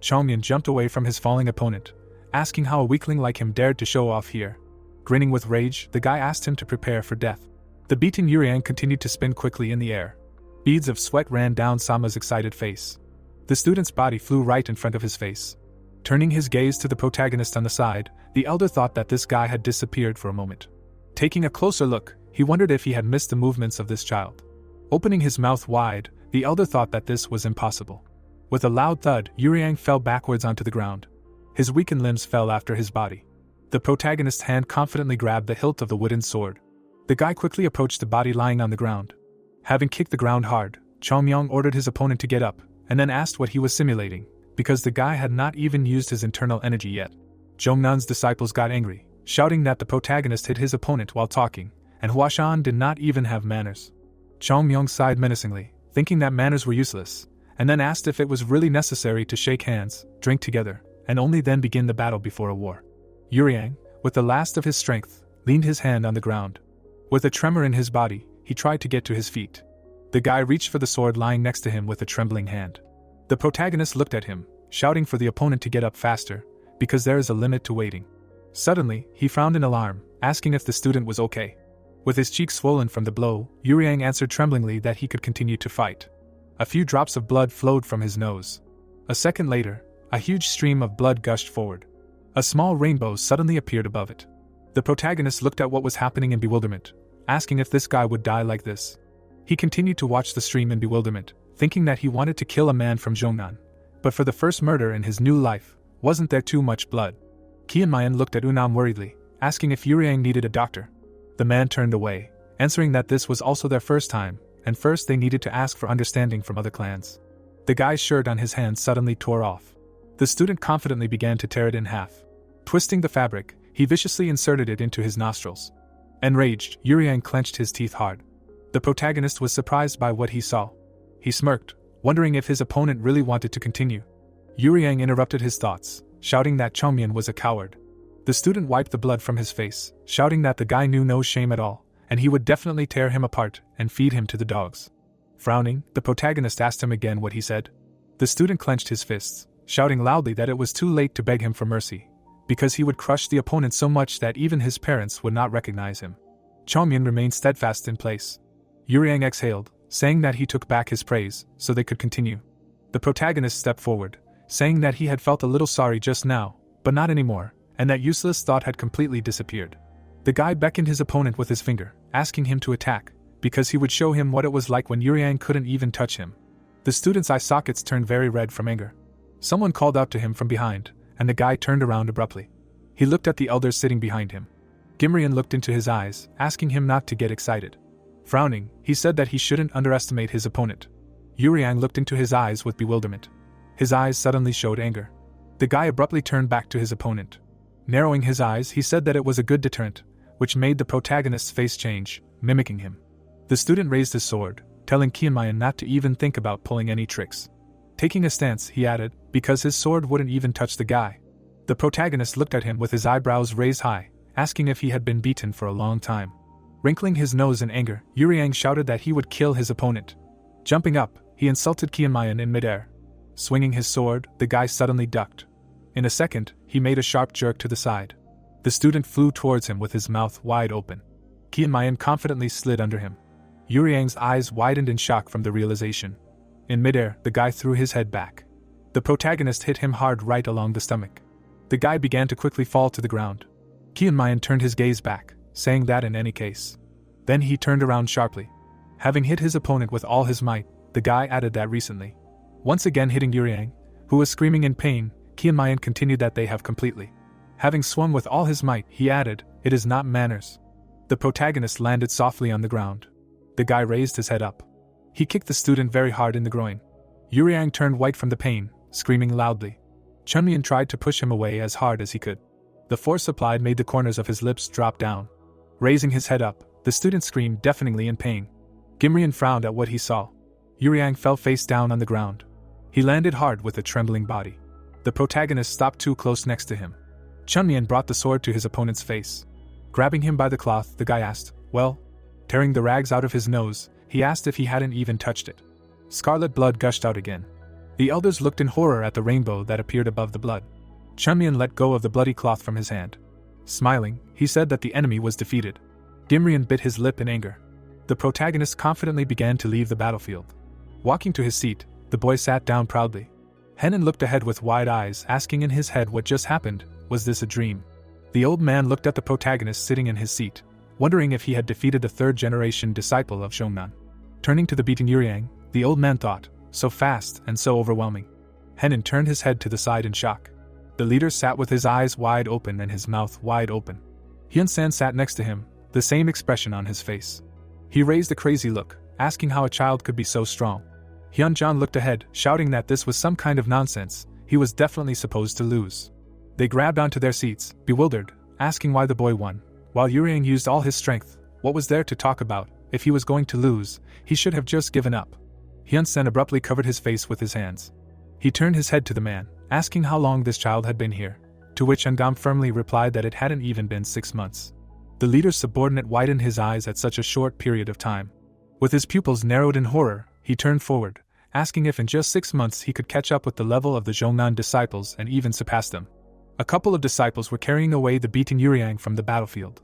Chongmian jumped away from his falling opponent, asking how a weakling like him dared to show off here. Grinning with rage, the guy asked him to prepare for death. The beaten Yuriang continued to spin quickly in the air. Beads of sweat ran down Sama's excited face. The student's body flew right in front of his face. Turning his gaze to the protagonist on the side, the elder thought that this guy had disappeared for a moment. Taking a closer look, he wondered if he had missed the movements of this child. Opening his mouth wide, the elder thought that this was impossible. With a loud thud, Yuriang fell backwards onto the ground. His weakened limbs fell after his body. The protagonist's hand confidently grabbed the hilt of the wooden sword. The guy quickly approached the body lying on the ground. Having kicked the ground hard, Chongmyong ordered his opponent to get up, and then asked what he was simulating, because the guy had not even used his internal energy yet. Zhongnan's disciples got angry, shouting that the protagonist hit his opponent while talking, and Huashan did not even have manners. Chongmyong sighed menacingly, thinking that manners were useless, and then asked if it was really necessary to shake hands, drink together, and only then begin the battle before a war. Yuriang, with the last of his strength, leaned his hand on the ground. With a tremor in his body, he tried to get to his feet. The guy reached for the sword lying next to him with a trembling hand. The protagonist looked at him, shouting for the opponent to get up faster, because there is a limit to waiting. Suddenly, he frowned in alarm, asking if the student was okay. With his cheeks swollen from the blow, Yuriang answered tremblingly that he could continue to fight. A few drops of blood flowed from his nose. A second later, a huge stream of blood gushed forward. A small rainbow suddenly appeared above it. The protagonist looked at what was happening in bewilderment, asking if this guy would die like this. He continued to watch the stream in bewilderment, thinking that he wanted to kill a man from Zhongnan. But for the first murder in his new life, wasn't there too much blood? Qianmayan looked at Unam worriedly, asking if Yuriang needed a doctor. The man turned away, answering that this was also their first time, and first they needed to ask for understanding from other clans. The guy's shirt on his hand suddenly tore off. The student confidently began to tear it in half. Twisting the fabric, he viciously inserted it into his nostrils. Enraged, Yuriang clenched his teeth hard. The protagonist was surprised by what he saw. He smirked, wondering if his opponent really wanted to continue. Yuriang interrupted his thoughts, shouting that Chongmian was a coward. The student wiped the blood from his face, shouting that the guy knew no shame at all, and he would definitely tear him apart and feed him to the dogs. Frowning, the protagonist asked him again what he said. The student clenched his fists, shouting loudly that it was too late to beg him for mercy, because he would crush the opponent so much that even his parents would not recognize him. Chongmian remained steadfast in place. Yuriang exhaled, saying that he took back his praise, so they could continue. The protagonist stepped forward, saying that he had felt a little sorry just now, but not anymore, and that useless thought had completely disappeared. The guy beckoned his opponent with his finger, asking him to attack, because he would show him what it was like when Yuriang couldn't even touch him. The student's eye sockets turned very red from anger. Someone called out to him from behind, and the guy turned around abruptly. He looked at the elders sitting behind him. Gimrian looked into his eyes, asking him not to get excited. Frowning, he said that he shouldn't underestimate his opponent. Yuriang looked into his eyes with bewilderment. His eyes suddenly showed anger. The guy abruptly turned back to his opponent. Narrowing his eyes, he said that it was a good deterrent, which made the protagonist's face change, mimicking him. The student raised his sword, telling Qianmayan not to even think about pulling any tricks. Taking a stance, he added, because his sword wouldn't even touch the guy. The protagonist looked at him with his eyebrows raised high, asking if he had been beaten for a long time. Wrinkling his nose in anger, Yuriang shouted that he would kill his opponent. Jumping up, he insulted Qianmayan in midair. Swinging his sword, the guy suddenly ducked. In a second, he made a sharp jerk to the side. The student flew towards him with his mouth wide open. Qianmayan confidently slid under him. Yuryang's eyes widened in shock from the realization. In midair, the guy threw his head back. The protagonist hit him hard right along the stomach. The guy began to quickly fall to the ground. Qianmayan turned his gaze back, saying that in any case. Then he turned around sharply. Having hit his opponent with all his might, the guy added that recently. Once again hitting Yuryang, who was screaming in pain, Qianmayan continued that they have completely. Having swung with all his might, he added, "It is not manners." The protagonist landed softly on the ground. The guy raised his head up. He kicked the student very hard in the groin. Yuryang turned white from the pain, screaming loudly. Chunmian tried to push him away as hard as he could. The force applied made the corners of his lips drop down. Raising his head up, the student screamed deafeningly in pain. Gimrian frowned at what he saw. Yuryang fell face down on the ground. He landed hard with a trembling body. The protagonist stopped too close next to him. Chunmian brought the sword to his opponent's face. Grabbing him by the cloth, the guy asked, "Well?" Tearing the rags out of his nose, he asked if he hadn't even touched it. Scarlet blood gushed out again. The elders looked in horror at the rainbow that appeared above the blood. Chunmian let go of the bloody cloth from his hand. Smiling, he said that the enemy was defeated. Gimrian bit his lip in anger. The protagonist confidently began to leave the battlefield. Walking to his seat, the boy sat down proudly. Henan looked ahead with wide eyes, asking in his head what just happened. Was this a dream? The old man looked at the protagonist sitting in his seat, wondering if he had defeated the third-generation disciple of Shongnan. Turning to the beaten Yuryang, the old man thought, so fast and so overwhelming. Henan turned his head to the side in shock. The leader sat with his eyes wide open and his mouth wide open. Hyun-san sat next to him, the same expression on his face. He raised a crazy look, asking how a child could be so strong. Hyun-jan looked ahead, shouting that this was some kind of nonsense. He was definitely supposed to lose. They grabbed onto their seats, bewildered, asking why the boy won. While Yuryang used all his strength, what was there to talk about? If he was going to lose, he should have just given up. Hyun-sen abruptly covered his face with his hands. He turned his head to the man, asking how long this child had been here, to which Angam firmly replied that it hadn't even been 6 months. The leader's subordinate widened his eyes at such a short period of time. With his pupils narrowed in horror, he turned forward, asking if in just 6 months he could catch up with the level of the Zhongnan disciples and even surpass them. A couple of disciples were carrying away the beaten Yuryang from the battlefield.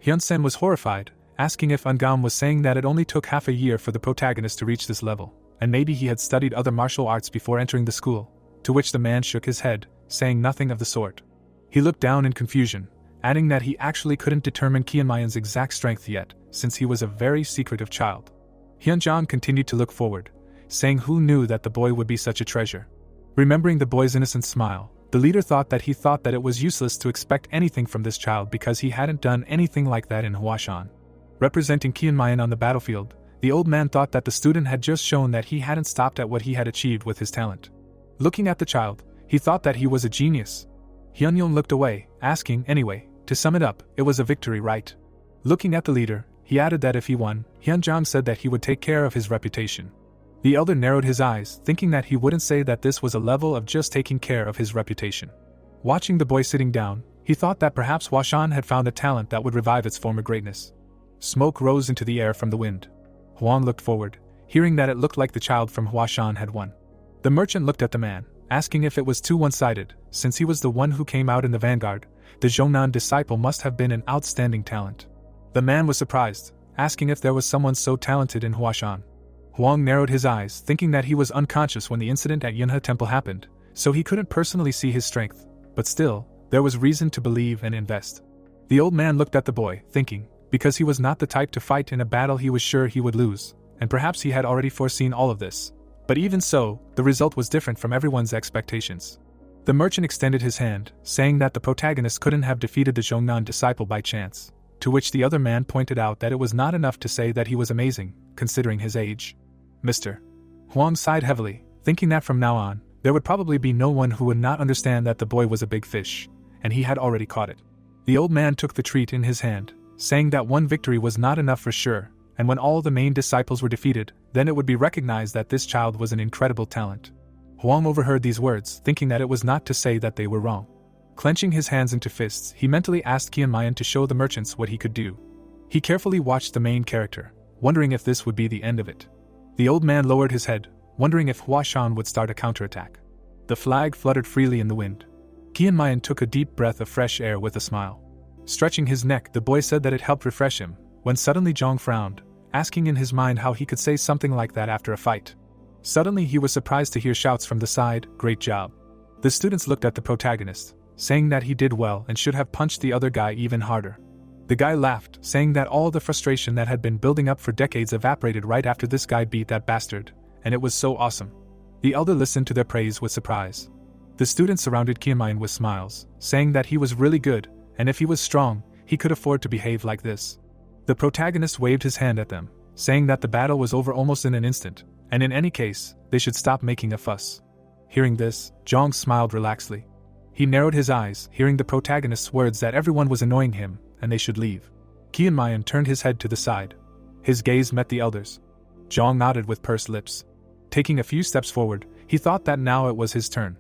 Hyun-sen was horrified, asking if Angam was saying that it only took half a year for the protagonist to reach this level, and maybe he had studied other martial arts before entering the school, to which the man shook his head, saying nothing of the sort. He looked down in confusion, adding that he actually couldn't determine Qianmayan's exact strength yet, since he was a very secretive child. Hyun-jan continued to look forward, saying who knew that the boy would be such a treasure. Remembering the boy's innocent smile, the leader thought that it was useless to expect anything from this child because he hadn't done anything like that in Huashan. Representing Qianmayan on the battlefield, the old man thought that the student had just shown that he hadn't stopped at what he had achieved with his talent. Looking at the child, he thought that he was a genius. Hyun-yong looked away, asking, anyway, to sum it up, it was a victory, right? Looking at the leader, he added that if he won, Hyun-jam said that he would take care of his reputation. The elder narrowed his eyes, thinking that he wouldn't say that this was a level of just taking care of his reputation. Watching the boy sitting down, he thought that perhaps Huashan had found a talent that would revive its former greatness. Smoke rose into the air from the wind. Huang looked forward, hearing that it looked like the child from Huashan had won. The merchant looked at the man, asking if it was too one-sided. Since he was the one who came out in the vanguard, the Zhongnan disciple must have been an outstanding talent. The man was surprised, asking if there was someone so talented in Huashan. Huang narrowed his eyes, thinking that he was unconscious when the incident at Yunhe Temple happened, so he couldn't personally see his strength, but still, there was reason to believe and invest. The old man looked at the boy, thinking, because he was not the type to fight in a battle he was sure he would lose, and perhaps he had already foreseen all of this. But even so, the result was different from everyone's expectations. The merchant extended his hand, saying that the protagonist couldn't have defeated the Zhongnan disciple by chance, to which the other man pointed out that it was not enough to say that he was amazing, considering his age. Mr. Huang sighed heavily, thinking that from now on, there would probably be no one who would not understand that the boy was a big fish, and he had already caught it. The old man took the treat in his hand, saying that one victory was not enough for sure, and when all the main disciples were defeated, then it would be recognized that this child was an incredible talent. Huang overheard these words, thinking that it was not to say that they were wrong. Clenching his hands into fists, he mentally asked Qianmayan to show the merchants what he could do. He carefully watched the main character, wondering if this would be the end of it. The old man lowered his head, wondering if Huashan would start a counterattack. The flag fluttered freely in the wind. Qianmayan took a deep breath of fresh air with a smile. Stretching his neck, the boy said that it helped refresh him, when suddenly Zhang frowned, asking in his mind how he could say something like that after a fight. Suddenly he was surprised to hear shouts from the side, "Great job." The students looked at the protagonist, saying that he did well and should have punched the other guy even harder. The guy laughed, saying that all the frustration that had been building up for decades evaporated right after this guy beat that bastard, and it was so awesome. The elder listened to their praise with surprise. The students surrounded Qianmayan with smiles, saying that he was really good, and if he was strong, he could afford to behave like this. The protagonist waved his hand at them, saying that the battle was over almost in an instant, and in any case, they should stop making a fuss. Hearing this, Zhang smiled relaxedly. He narrowed his eyes, hearing the protagonist's words that everyone was annoying him, and they should leave. Qianmayan turned his head to the side. His gaze met the elder's. Zhang nodded with pursed lips. Taking a few steps forward, he thought that now it was his turn.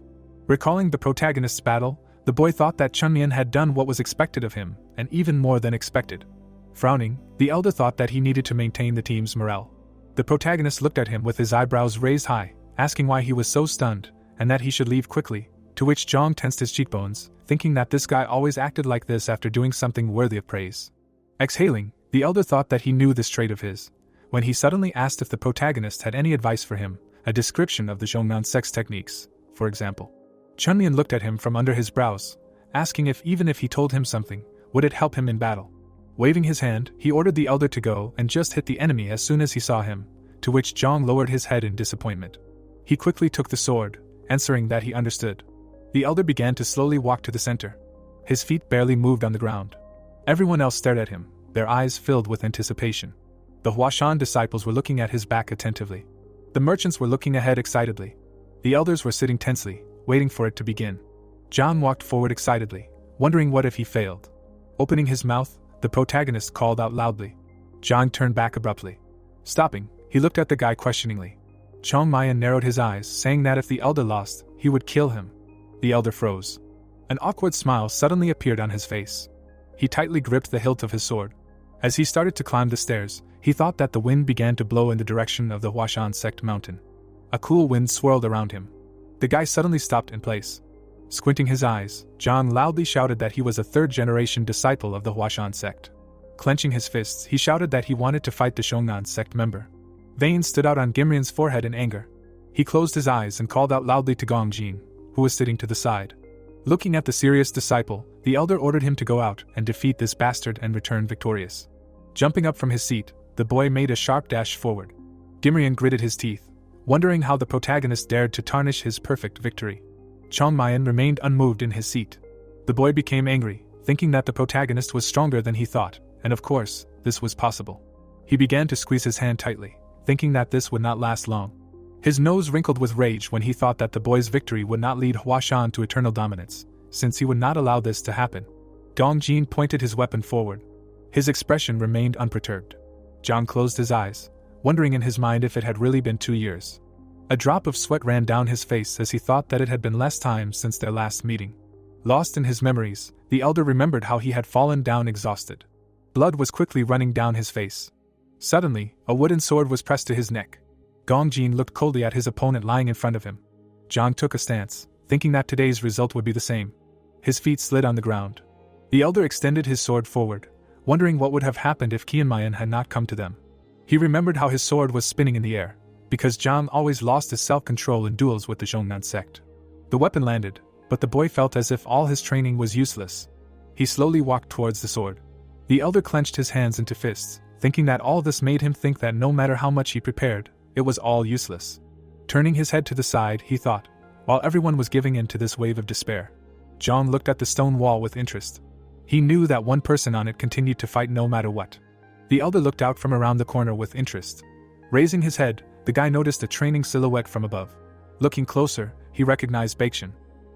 Recalling the protagonist's battle, the boy thought that Chunmian had done what was expected of him, and even more than expected. Frowning, the elder thought that he needed to maintain the team's morale. The protagonist looked at him with his eyebrows raised high, asking why he was so stunned, and that he should leave quickly, to which Zhang tensed his cheekbones, thinking that this guy always acted like this after doing something worthy of praise. Exhaling, the elder thought that he knew this trait of his, when he suddenly asked if the protagonist had any advice for him, a description of the Zhongnan Sect's techniques, for example. Chunmian looked at him from under his brows, asking if even if he told him something, would it help him in battle. Waving his hand, he ordered the elder to go and just hit the enemy as soon as he saw him, to which Zhang lowered his head in disappointment. He quickly took the sword, answering that he understood. The elder began to slowly walk to the center. His feet barely moved on the ground. Everyone else stared at him, their eyes filled with anticipation. The Huashan disciples were looking at his back attentively. The merchants were looking ahead excitedly. The elders were sitting tensely, waiting for it to begin. Zhang walked forward excitedly, wondering what if he failed. Opening his mouth, the protagonist called out loudly. Zhang turned back abruptly. Stopping, he looked at the guy questioningly. Chongmayan narrowed his eyes, saying that if the elder lost, he would kill him. The elder froze. An awkward smile suddenly appeared on his face. He tightly gripped the hilt of his sword. As he started to climb the stairs, he thought that the wind began to blow in the direction of the Huashan Sect mountain. A cool wind swirled around him. The guy suddenly stopped in place. Squinting his eyes, Zhang loudly shouted that he was a third-generation disciple of the Huashan Sect. Clenching his fists, he shouted that he wanted to fight the Zhongnan Sect member. Veins stood out on Gimrian's forehead in anger. He closed his eyes and called out loudly to Gongjin, who was sitting to the side. Looking at the serious disciple, the elder ordered him to go out and defeat this bastard and return victorious. Jumping up from his seat, the boy made a sharp dash forward. Gimrian gritted his teeth, wondering how the protagonist dared to tarnish his perfect victory. Chongmayan remained unmoved in his seat. The boy became angry, thinking that the protagonist was stronger than he thought, and of course, this was possible. He began to squeeze his hand tightly, thinking that this would not last long. His nose wrinkled with rage when he thought that the boy's victory would not lead Huashan to eternal dominance, since he would not allow this to happen. Gongjin pointed his weapon forward. His expression remained unperturbed. Zhang closed his eyes, wondering in his mind if it had really been 2 years. A drop of sweat ran down his face as he thought that it had been less time since their last meeting. Lost in his memories, the elder remembered how he had fallen down exhausted. Blood was quickly running down his face. Suddenly, a wooden sword was pressed to his neck. Gongjin looked coldly at his opponent lying in front of him. Zhang took a stance, thinking that today's result would be the same. His feet slid on the ground. The elder extended his sword forward, wondering what would have happened if Qianmayan had not come to them. He remembered how his sword was spinning in the air, because Zhang always lost his self-control in duels with the Zhongnan Sect. The weapon landed, but the boy felt as if all his training was useless. He slowly walked towards the sword. The elder clenched his hands into fists, thinking that all this made him think that no matter how much he prepared, it was all useless. Turning his head to the side, he thought, while everyone was giving in to this wave of despair. Zhang looked at the stone wall with interest. He knew that one person on it continued to fight no matter what. The elder looked out from around the corner with interest. Raising his head, the guy noticed a training silhouette from above. Looking closer, he recognized Baekshun.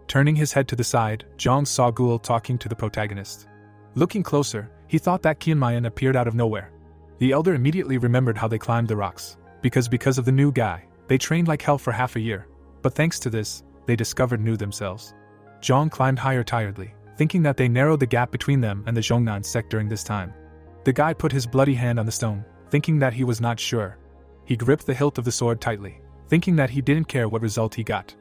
Turning his head to the side, Zhang saw Ghoul talking to the protagonist. Looking closer, he thought that Qianmayan appeared out of nowhere. The elder immediately remembered how they climbed the rocks. Because of the new guy, they trained like hell for half a year, but thanks to this, they discovered new themselves. Zhang climbed higher tiredly, thinking that they narrowed the gap between them and the Zhongnan Sect during this time. The guy put his bloody hand on the stone, thinking that he was not sure. He gripped the hilt of the sword tightly, thinking that he didn't care what result he got.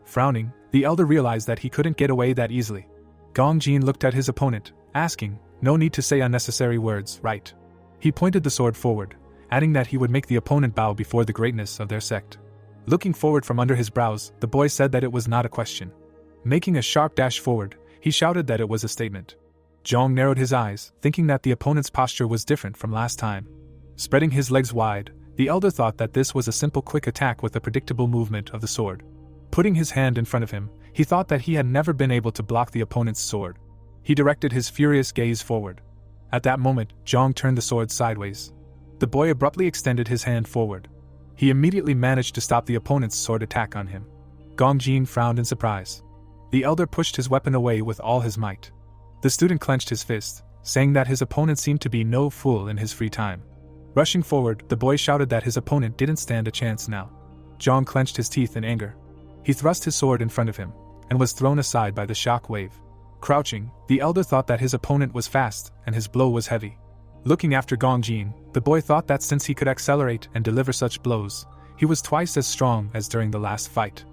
Frowning, the elder realized that he couldn't get away that easily. Gongjin looked at his opponent, asking, No need to say unnecessary words, right? He pointed the sword forward, adding that he would make the opponent bow before the greatness of their sect. Looking forward from under his brows, the boy said that it was not a question. Making a sharp dash forward, he shouted that it was a statement. Zhang narrowed his eyes, thinking that the opponent's posture was different from last time. Spreading his legs wide, the elder thought that this was a simple quick attack with a predictable movement of the sword. Putting his hand in front of him, he thought that he had never been able to block the opponent's sword. He directed his furious gaze forward. At that moment, Zhang turned the sword sideways. The boy abruptly extended his hand forward. He immediately managed to stop the opponent's sword attack on him. Gongjin frowned in surprise. The elder pushed his weapon away with all his might. The student clenched his fist, saying that his opponent seemed to be no fool in his free time. Rushing forward, the boy shouted that his opponent didn't stand a chance now. Zhang clenched his teeth in anger. He thrust his sword in front of him, and was thrown aside by the shock wave. Crouching, the elder thought that his opponent was fast, and his blow was heavy. Looking after Gongjin, the boy thought that since he could accelerate and deliver such blows, he was twice as strong as during the last fight.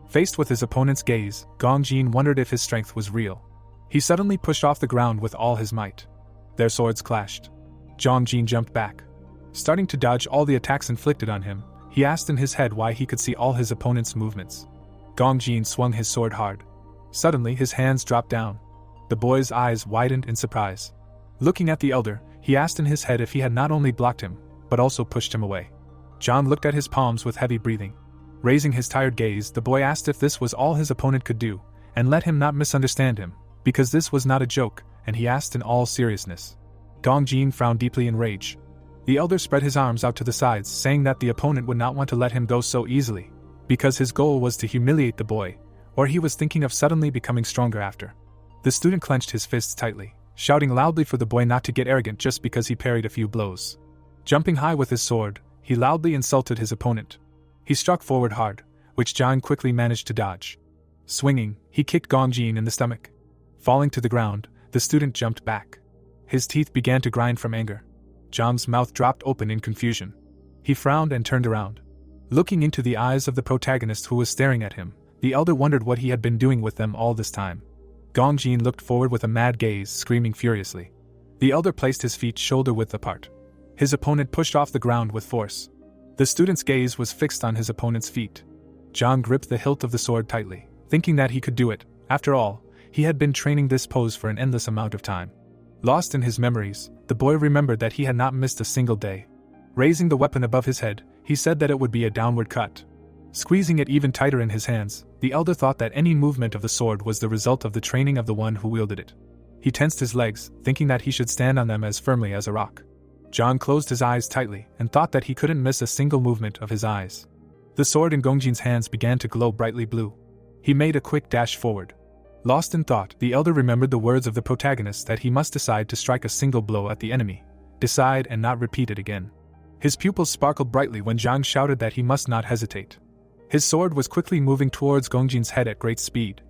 Faced with his opponent's gaze, Gongjin wondered if his strength was real. He suddenly pushed off the ground with all his might. Their swords clashed. Gongjin jumped back. Starting to dodge all the attacks inflicted on him, he asked in his head why he could see all his opponent's movements. Gongjin swung his sword hard. Suddenly his hands dropped down. The boy's eyes widened in surprise. Looking at the elder, he asked in his head if he had not only blocked him, but also pushed him away. John looked at his palms with heavy breathing. Raising his tired gaze, the boy asked if this was all his opponent could do, and let him not misunderstand him, because this was not a joke, and he asked in all seriousness. Gongjin frowned deeply in rage. The elder spread his arms out to the sides, saying that the opponent would not want to let him go so easily, because his goal was to humiliate the boy, or he was thinking of suddenly becoming stronger after. The student clenched his fists tightly, shouting loudly for the boy not to get arrogant just because he parried a few blows. Jumping high with his sword, he loudly insulted his opponent. He struck forward hard, which John quickly managed to dodge. Swinging, he kicked Gongjin in the stomach. Falling to the ground, the student jumped back. His teeth began to grind from anger. John's mouth dropped open in confusion. He frowned and turned around. Looking into the eyes of the protagonist who was staring at him, the elder wondered what he had been doing with them all this time. Gongjin looked forward with a mad gaze, screaming furiously. The elder placed his feet shoulder-width apart. His opponent pushed off the ground with force. The student's gaze was fixed on his opponent's feet. John gripped the hilt of the sword tightly, thinking that he could do it. After all, he had been training this pose for an endless amount of time. Lost in his memories, the boy remembered that he had not missed a single day. Raising the weapon above his head, he said that it would be a downward cut. Squeezing it even tighter in his hands, the elder thought that any movement of the sword was the result of the training of the one who wielded it. He tensed his legs, thinking that he should stand on them as firmly as a rock. John closed his eyes tightly and thought that he couldn't miss a single movement of his eyes. The sword in Gongjin's hands began to glow brightly blue. He made a quick dash forward. Lost in thought, the elder remembered the words of the protagonist that he must decide to strike a single blow at the enemy. Decide and not repeat it again. His pupils sparkled brightly when Zhang shouted that he must not hesitate. His sword was quickly moving towards Gongjin's head at great speed.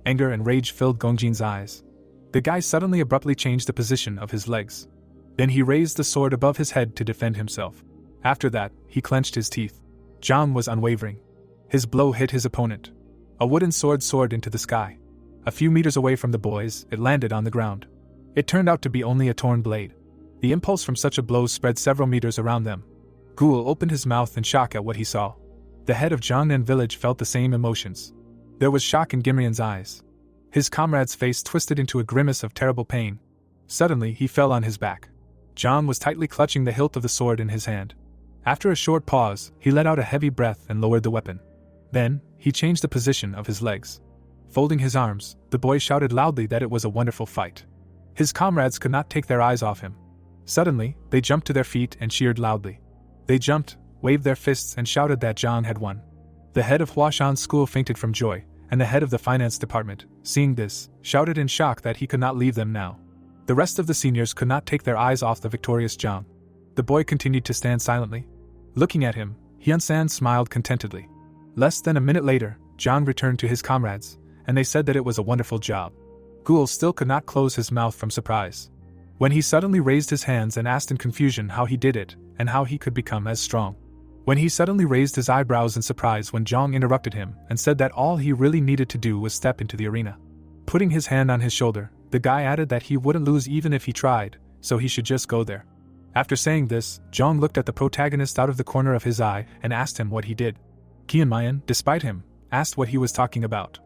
Anger and rage filled Gongjin's eyes. The guy suddenly abruptly changed the position of his legs. Then he raised the sword above his head to defend himself. After that, he clenched his teeth. Zhang was unwavering. His blow hit his opponent. A wooden sword soared into the sky. A few meters away from the boys, it landed on the ground. It turned out to be only a torn blade. The impulse from such a blow spread several meters around them. Ghoul opened his mouth in shock at what he saw. The head of Jiangnan village felt the same emotions. There was shock in Gimrian's eyes. His comrade's face twisted into a grimace of terrible pain. Suddenly, he fell on his back. Zhang was tightly clutching the hilt of the sword in his hand. After a short pause, he let out a heavy breath and lowered the weapon. Then, he changed the position of his legs. Folding his arms, the boy shouted loudly that it was a wonderful fight. His comrades could not take their eyes off him. Suddenly, they jumped to their feet and cheered loudly. They jumped, waved their fists and shouted that Zhang had won. The head of Huashan school fainted from joy, and the head of the finance department, seeing this, shouted in shock that he could not leave them now. The rest of the seniors could not take their eyes off the victorious Zhang. The boy continued to stand silently. Looking at him, Hyunsan smiled contentedly. Less than a minute later, Zhang returned to his comrades, and they said that it was a wonderful job. Ghoul still could not close his mouth from surprise. When he suddenly raised his hands and asked in confusion how he did it, and how he could become as strong. When he suddenly raised his eyebrows in surprise when Zhang interrupted him and said that all he really needed to do was step into the arena. Putting his hand on his shoulder, the guy added that he wouldn't lose even if he tried, so he should just go there. After saying this, Zhang looked at the protagonist out of the corner of his eye and asked him what he did. Qianmayan, despite him, asked what he was talking about.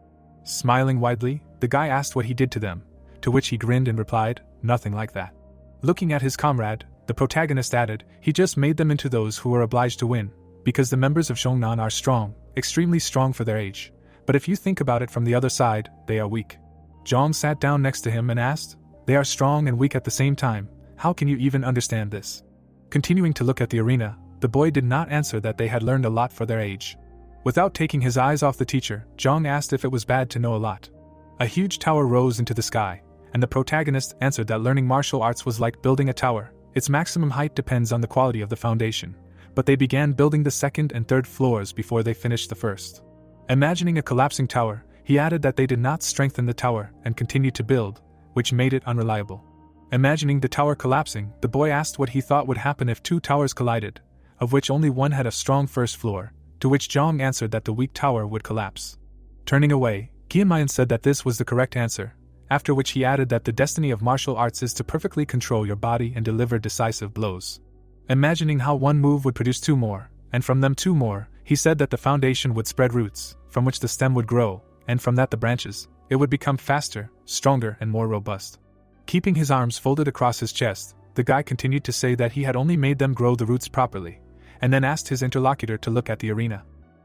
Smiling widely, the guy asked what he did to them, to which he grinned and replied, "Nothing like that." Looking at his comrade, the protagonist added, "He just made them into those who were obliged to win, because the members of Zhongnan are strong, extremely strong for their age. But if you think about it from the other side, they are weak." Zhang sat down next to him and asked, "They are strong and weak at the same time, how can you even understand this?" Continuing to look at the arena, the boy did not answer that they had learned a lot for their age. Without taking his eyes off the teacher, Zhang asked if it was bad to know a lot. A huge tower rose into the sky, and the protagonist answered that learning martial arts was like building a tower. Its maximum height depends on the quality of the foundation, but they began building the second and third floors before they finished the first. Imagining a collapsing tower, he added that they did not strengthen the tower and continued to build, which made it unreliable. Imagining the tower collapsing, the boy asked what he thought would happen if two towers collided, of which only one had a strong first floor, to which Zhang answered that the weak tower would collapse. Turning away, Qianmayan said that this was the correct answer, after which he added that the destiny of martial arts is to perfectly control your body and deliver decisive blows. Imagining how one move would produce two more, and from them two more, he said that the foundation would spread roots, from which the stem would grow, and from that the branches, it would become faster, stronger and more robust. Keeping his arms folded across his chest, the guy continued to say that he had only made them grow the roots properly, and then asked his interlocutor to look at the arena.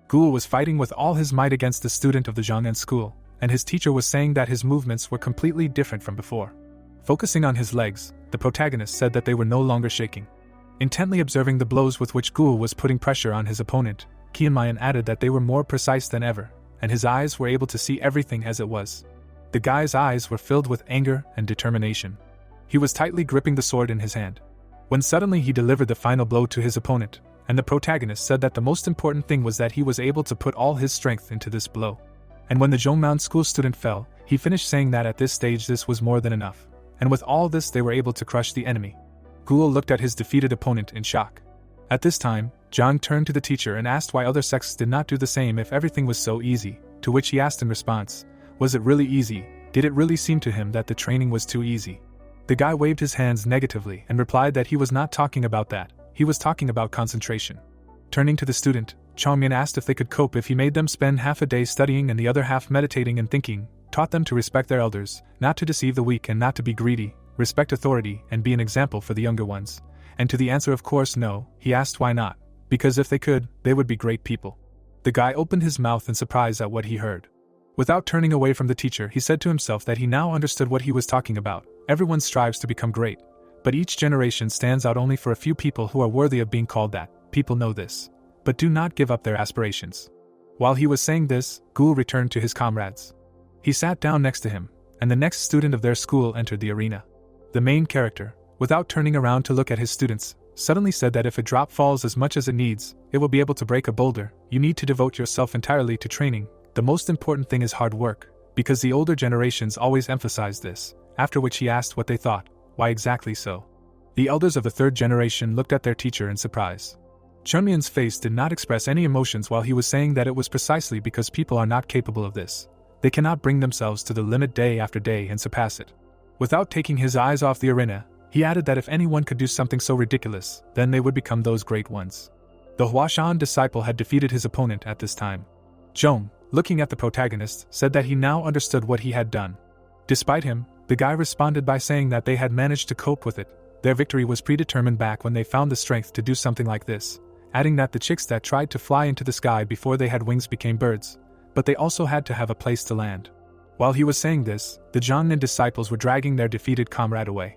Ghoul was fighting with all his might against the student of the Zhongnan school, and his teacher was saying that his movements were completely different from before. Focusing on his legs, the protagonist said that they were no longer shaking. Intently observing the blows with which Ghoul was putting pressure on his opponent, Qianmayan added that they were more precise than ever, and his eyes were able to see everything as it was. The guy's eyes were filled with anger and determination. He was tightly gripping the sword in his hand, when suddenly he delivered the final blow to his opponent, and the protagonist said that the most important thing was that he was able to put all his strength into this blow. And when the Zhongnan school student fell, he finished saying that at this stage this was more than enough, and with all this they were able to crush the enemy. Ghoul looked at his defeated opponent in shock. At this time, Zhang turned to the teacher and asked why other sects did not do the same if everything was so easy, to which he asked in response, "Was it really easy? Did it really seem to him that the training was too easy?" The guy waved his hands negatively and replied that he was not talking about that, he was talking about concentration. Turning to the student, Changmian asked if they could cope if he made them spend half a day studying and the other half meditating and thinking, taught them to respect their elders, not to deceive the weak and not to be greedy, respect authority and be an example for the younger ones. And to the answer of course no, he asked why not, because if they could, they would be great people. The guy opened his mouth in surprise at what he heard. Without turning away from the teacher, he said to himself that he now understood what he was talking about. Everyone strives to become great, but each generation stands out only for a few people who are worthy of being called that. People know this, but do not give up their aspirations. While he was saying this, Ghoul returned to his comrades. He sat down next to him, and the next student of their school entered the arena. The main character, without turning around to look at his students, suddenly said that if a drop falls as much as it needs, it will be able to break a boulder. You need to devote yourself entirely to training. The most important thing is hard work, because the older generations always emphasize this, after which he asked what they thought. Why exactly so? The elders of the third generation looked at their teacher in surprise. Chunmian's face did not express any emotions while he was saying that it was precisely because people are not capable of this. They cannot bring themselves to the limit day after day and surpass it. Without taking his eyes off the arena, he added that if anyone could do something so ridiculous, then they would become those great ones. The Huashan disciple had defeated his opponent at this time. Zhong, looking at the protagonist, said that he now understood what he had done. Despite him, the guy responded by saying that they had managed to cope with it. Their victory was predetermined back when they found the strength to do something like this, adding that the chicks that tried to fly into the sky before they had wings became birds, but they also had to have a place to land. While he was saying this, the Zhongnan disciples were dragging their defeated comrade away.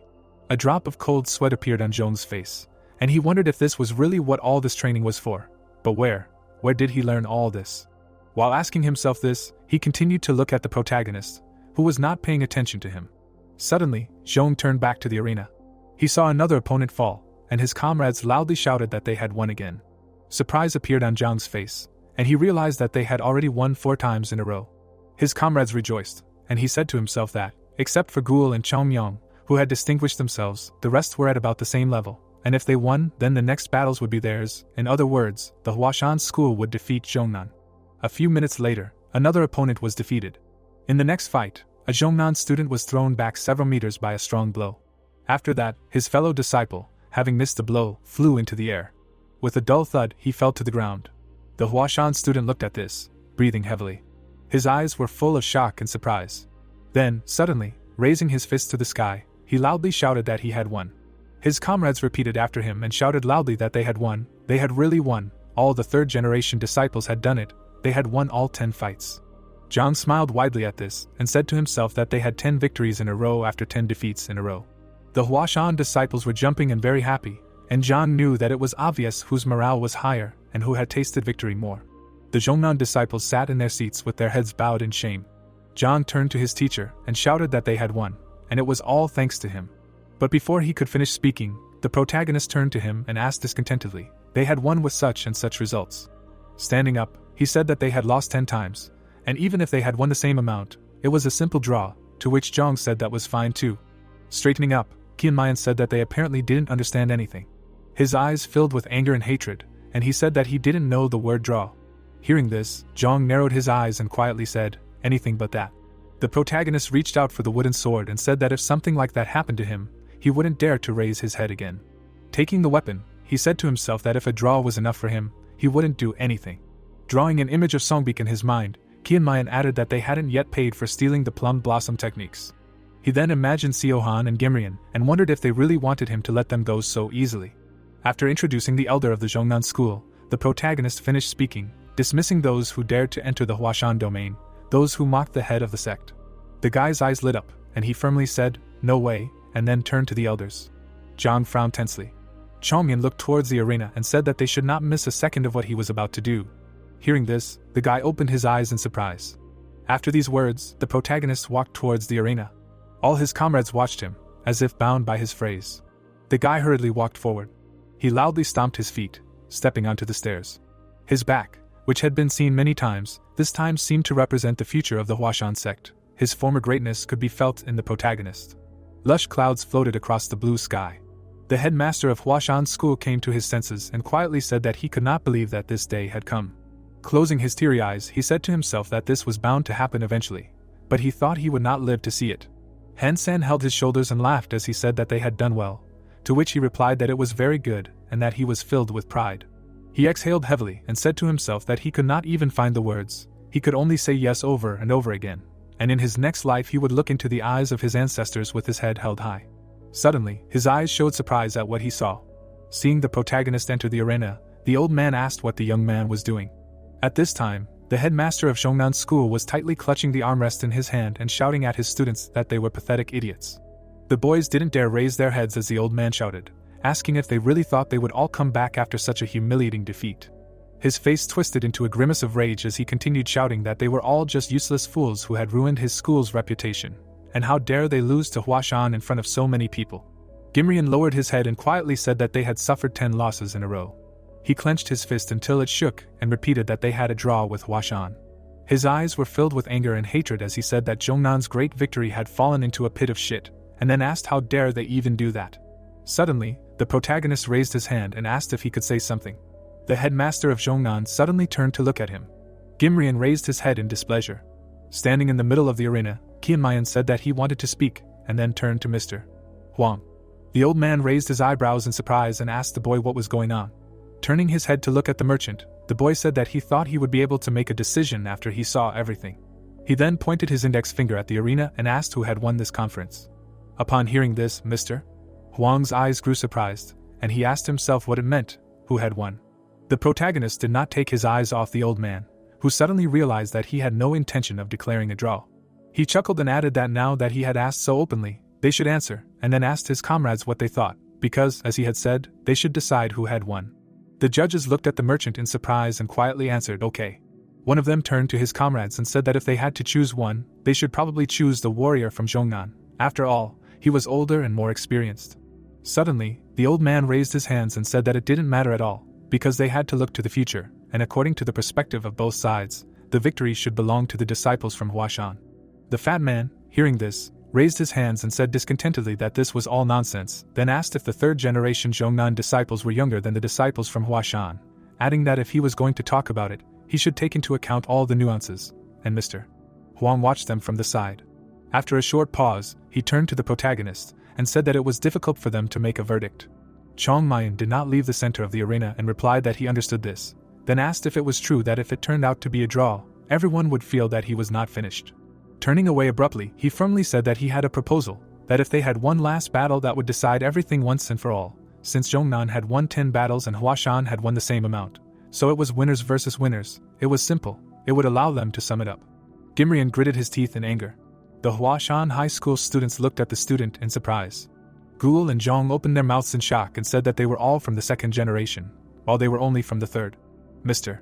A drop of cold sweat appeared on Zhong's face, and he wondered if this was really what all this training was for. But where did he learn all this? While asking himself this, he continued to look at the protagonist, who was not paying attention to him. Suddenly, Zhong turned back to the arena. He saw another opponent fall, and his comrades loudly shouted that they had won again. Surprise appeared on Zhang's face, and he realized that they had already won 4 times in a row. His comrades rejoiced, and he said to himself that, except for Ghoul and Changmyong, who had distinguished themselves, the rest were at about the same level, and if they won, then the next battles would be theirs. In other words, the Huashan school would defeat Zhongnan. A few minutes later, another opponent was defeated. In the next fight, A Zhongnan student was thrown back several meters by a strong blow. After that, his fellow disciple, having missed the blow, flew into the air. With a dull thud, he fell to the ground. The Huashan student looked at this, breathing heavily. His eyes were full of shock and surprise. Then, suddenly, raising his fist to the sky, he loudly shouted that he had won. His comrades repeated after him and shouted loudly that they had won. They had really won. All the third-generation disciples had done it. They had won all 10 fights. Zhang smiled widely at this and said to himself that they had 10 victories in a row after 10 defeats in a row. The Huashan disciples were jumping and very happy, and Zhang knew that it was obvious whose morale was higher and who had tasted victory more. The Zhongnan disciples sat in their seats with their heads bowed in shame. Zhang turned to his teacher and shouted that they had won, and it was all thanks to him. But before he could finish speaking, the protagonist turned to him and asked discontentedly, they had won with such and such results. Standing up, he said that they had lost 10 times, and even if they had won the same amount, it was a simple draw, to which Zhang said that was fine too. Straightening up, Qianmayan said that they apparently didn't understand anything. His eyes filled with anger and hatred, and he said that he didn't know the word draw. Hearing this, Zhang narrowed his eyes and quietly said, anything but that. The protagonist reached out for the wooden sword and said that if something like that happened to him, he wouldn't dare to raise his head again. Taking the weapon, he said to himself that if a draw was enough for him, he wouldn't do anything. Drawing an image of Songbik in his mind, Qianmayan added that they hadn't yet paid for stealing the plum blossom techniques. He then imagined Siohan and Gimrian and wondered if they really wanted him to let them go so easily. After introducing the elder of the Zhongnan school, the protagonist finished speaking, dismissing those who dared to enter the Huashan domain, those who mocked the head of the sect. The guy's eyes lit up, and he firmly said, no way, and then turned to the elders. Zhang frowned tensely. Chongyan looked towards the arena and said that they should not miss a second of what he was about to do. Hearing this, the guy opened his eyes in surprise. After these words, the protagonist walked towards the arena. All his comrades watched him, as if bound by his phrase. The guy hurriedly walked forward. He loudly stomped his feet, stepping onto the stairs. His back, which had been seen many times, this time seemed to represent the future of the Huashan sect. His former greatness could be felt in the protagonist. Lush clouds floated across the blue sky. The headmaster of Huashan school came to his senses and quietly said that he could not believe that this day had come. Closing his teary eyes, he said to himself that this was bound to happen eventually, but he thought he would not live to see it. Han-san held his shoulders and laughed as he said that they had done well, to which he replied that it was very good and that he was filled with pride. He exhaled heavily and said to himself that he could not even find the words, he could only say yes over and over again, and in his next life he would look into the eyes of his ancestors with his head held high. Suddenly, his eyes showed surprise at what he saw. Seeing the protagonist enter the arena, the old man asked what the young man was doing. At this time, the headmaster of Zhongnan school was tightly clutching the armrest in his hand and shouting at his students that they were pathetic idiots. The boys didn't dare raise their heads as the old man shouted, asking if they really thought they would all come back after such a humiliating defeat. His face twisted into a grimace of rage as he continued shouting that they were all just useless fools who had ruined his school's reputation, and how dare they lose to Huashan in front of so many people. Gimrian lowered his head and quietly said that they had suffered 10 losses in a row. He clenched his fist until it shook and repeated that they had a draw with Huashan. His eyes were filled with anger and hatred as he said that Zhongnan's great victory had fallen into a pit of shit, and then asked how dare they even do that. Suddenly, the protagonist raised his hand and asked if he could say something. The headmaster of Zhongnan suddenly turned to look at him. Gimrian raised his head in displeasure. Standing in the middle of the arena, Qianmayan said that he wanted to speak, and then turned to Mr. Huang. The old man raised his eyebrows in surprise and asked the boy what was going on. Turning his head to look at the merchant, the boy said that he thought he would be able to make a decision after he saw everything. He then pointed his index finger at the arena and asked who had won this conference. Upon hearing this, Mr. Huang's eyes grew surprised, and he asked himself what it meant, who had won. The protagonist did not take his eyes off the old man, who suddenly realized that he had no intention of declaring a draw. He chuckled and added that now that he had asked so openly, they should answer, and then asked his comrades what they thought, because, as he had said, they should decide who had won. The judges looked at the merchant in surprise and quietly answered, okay. One of them turned to his comrades and said that if they had to choose one, they should probably choose the warrior from Zhongnan. After all, he was older and more experienced. Suddenly, the old man raised his hands and said that it didn't matter at all, because they had to look to the future, and according to the perspective of both sides, the victory should belong to the disciples from Huashan. The fat man, hearing this, raised his hands and said discontentedly that this was all nonsense, then asked if the third-generation Zhongnan disciples were younger than the disciples from Huashan, adding that if he was going to talk about it, he should take into account all the nuances, and Mr. Huang watched them from the side. After a short pause, he turned to the protagonist and said that it was difficult for them to make a verdict. Chong Mayan did not leave the center of the arena and replied that he understood this, then asked if it was true that if it turned out to be a draw, everyone would feel that he was not finished. Turning away abruptly, he firmly said that he had a proposal, that if they had one last battle that would decide everything once and for all, since Zhongnan had won 10 battles and Huashan had won the same amount, so it was winners versus winners. It was simple, it would allow them to sum it up. Gimrian gritted his teeth in anger. The Huashan high school students looked at the student in surprise. Gul and Zhong opened their mouths in shock and said that they were all from the second generation, while they were only from the third. Mr.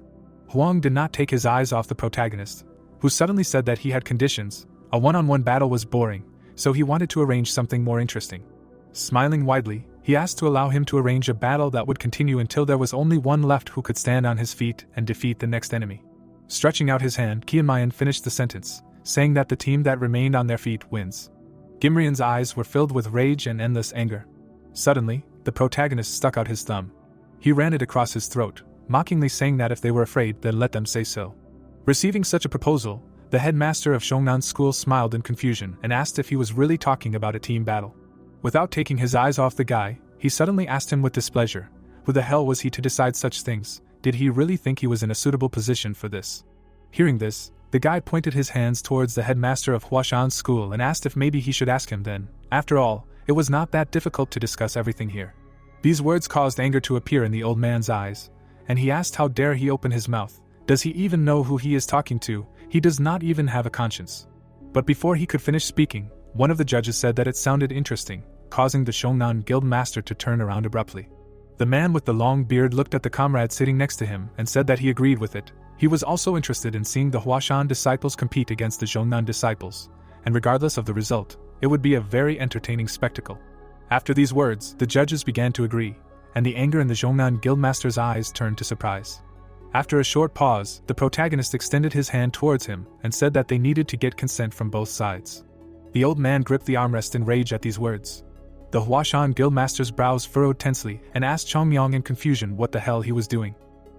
Huang did not take his eyes off the protagonist, who suddenly said that he had conditions. A one-on-one battle was boring, so he wanted to arrange something more interesting. Smiling widely, he asked to allow him to arrange a battle that would continue until there was only one left who could stand on his feet and defeat the next enemy. Stretching out his hand, Qianmayan finished the sentence, saying that the team that remained on their feet wins. Gimrian's eyes were filled with rage and endless anger. Suddenly, the protagonist stuck out his thumb. He ran it across his throat, mockingly saying that if they were afraid, then let them say so. Receiving such a proposal, the headmaster of Zhongnan School smiled in confusion and asked if he was really talking about a team battle. Without taking his eyes off the guy, he suddenly asked him with displeasure, who the hell was he to decide such things? Did he really think he was in a suitable position for this? Hearing this, the guy pointed his hands towards the headmaster of Huashan School and asked if maybe he should ask him then. After all, it was not that difficult to discuss everything here. These words caused anger to appear in the old man's eyes, and he asked how dare he open his mouth. Does he even know who he is talking to? He does not even have a conscience. But before he could finish speaking, one of the judges said that it sounded interesting, causing the Shongnan guild master to turn around abruptly. The man with the long beard looked at the comrade sitting next to him and said that he agreed with it. He was also interested in seeing the Huashan disciples compete against the Zhongnan disciples, and regardless of the result, it would be a very entertaining spectacle. After these words, the judges began to agree, and the anger in the Zhongnan guildmaster's eyes turned to surprise. After a short pause, the protagonist extended his hand towards him and said that they needed to get consent from both sides. The old man gripped the armrest in rage at these words. The Huashan guildmaster's brows furrowed tensely and asked Chongmyong in confusion what the hell he was doing.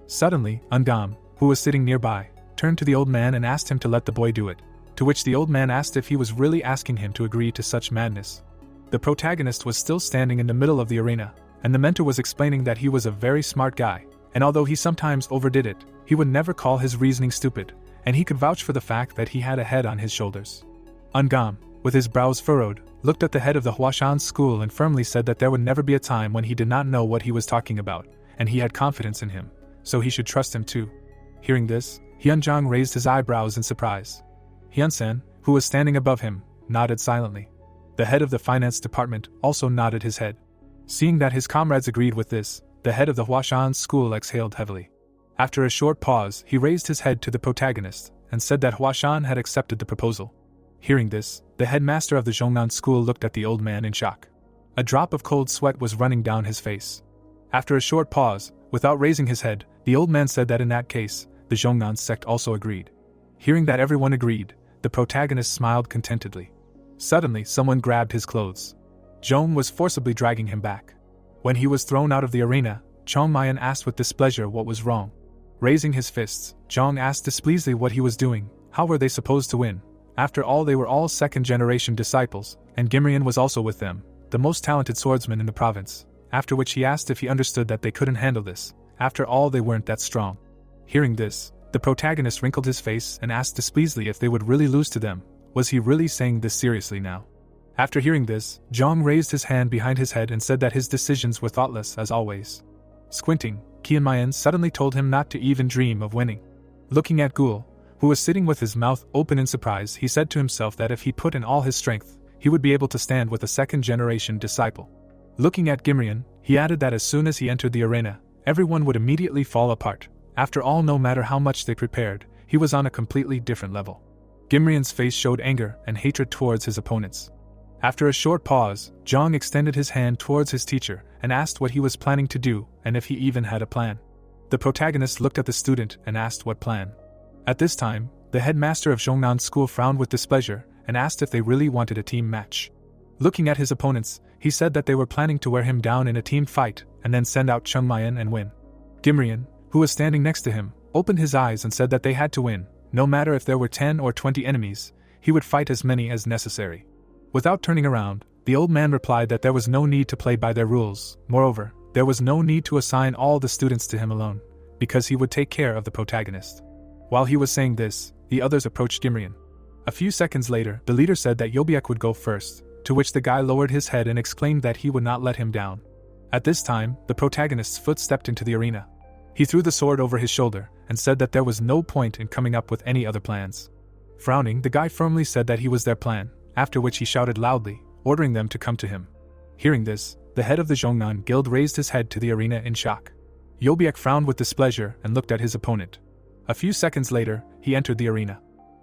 Suddenly, Ungam, who was sitting nearby, turned to the old man and asked him to let the boy do it, to which the old man asked if he was really asking him to agree to such madness. The protagonist was still standing in the middle of the arena, and the mentor was explaining that he was a very smart guy, and although he sometimes overdid it, he would never call his reasoning stupid, and he could vouch for the fact that he had a head on his shoulders. Ungam, with his brows furrowed, looked at the head of the Huashan school and firmly said that there would never be a time when he did not know what he was talking about, and he had confidence in him, so he should trust him too. Hearing this, Hyunjong raised his eyebrows in surprise. Hyunsen, who was standing above him, nodded silently. The head of the finance department also nodded his head. Seeing that his comrades agreed with this, the head of the Huashan school exhaled heavily. After a short pause, he raised his head to the protagonist and said that Huashan had accepted the proposal. Hearing this, the headmaster of the Zhongnan school looked at the old man in shock. A drop of cold sweat was running down his face. After a short pause, without raising his head, the old man said that in that case, the Zhongnan sect also agreed. Hearing that everyone agreed, the protagonist smiled contentedly. Suddenly, someone grabbed his clothes. Zhong was forcibly dragging him back. When he was thrown out of the arena, Chongmayan asked with displeasure what was wrong. Raising his fists, Zhong asked displeasingly what he was doing. How were they supposed to win? After all, they were all second-generation disciples, and Gimrian was also with them, the most talented swordsman in the province, after which he asked if he understood that they couldn't handle this. After all, they weren't that strong. Hearing this, the protagonist wrinkled his face and asked displeasingly if they would really lose to them. Was he really saying this seriously now? After hearing this, Zhong raised his hand behind his head and said that his decisions were thoughtless as always. Squinting, Qianmayan suddenly told him not to even dream of winning. Looking at Gul, who was sitting with his mouth open in surprise, he said to himself that if he put in all his strength, he would be able to stand with a second-generation disciple. Looking at Gimrian, he added that as soon as he entered the arena, everyone would immediately fall apart. After all, no matter how much they prepared, he was on a completely different level. Gimrian's face showed anger and hatred towards his opponents. After a short pause, Zhong extended his hand towards his teacher and asked what he was planning to do and if he even had a plan. The protagonist looked at the student and asked what plan. At this time, the headmaster of Zhongnan School frowned with displeasure and asked if they really wanted a team match. Looking at his opponents, he said that they were planning to wear him down in a team fight and then send out Chongmayan and win. Gimrian, who was standing next to him, opened his eyes and said that they had to win, no matter if there were 10 or 20 enemies. he would fight as many as necessary. Without turning around, the old man replied that there was no need to play by their rules. Moreover, there was no need to assign all the students to him alone, because he would take care of the protagonist. While he was saying this, the others approached Gimrian. A few seconds later, the leader said that Yobiak would go first, to which the guy lowered his head and exclaimed that he would not let him down. At this time, the protagonist's foot stepped into the arena. He threw the sword over his shoulder and said that there was no point in coming up with any other plans. Frowning, the guy firmly said that he was their plan, after which he shouted loudly, ordering them to come to him. Hearing this, the head of the Zhongnan guild raised his head to the arena in shock. Yobiak frowned with displeasure and looked at his opponent. A few seconds later, he entered the arena.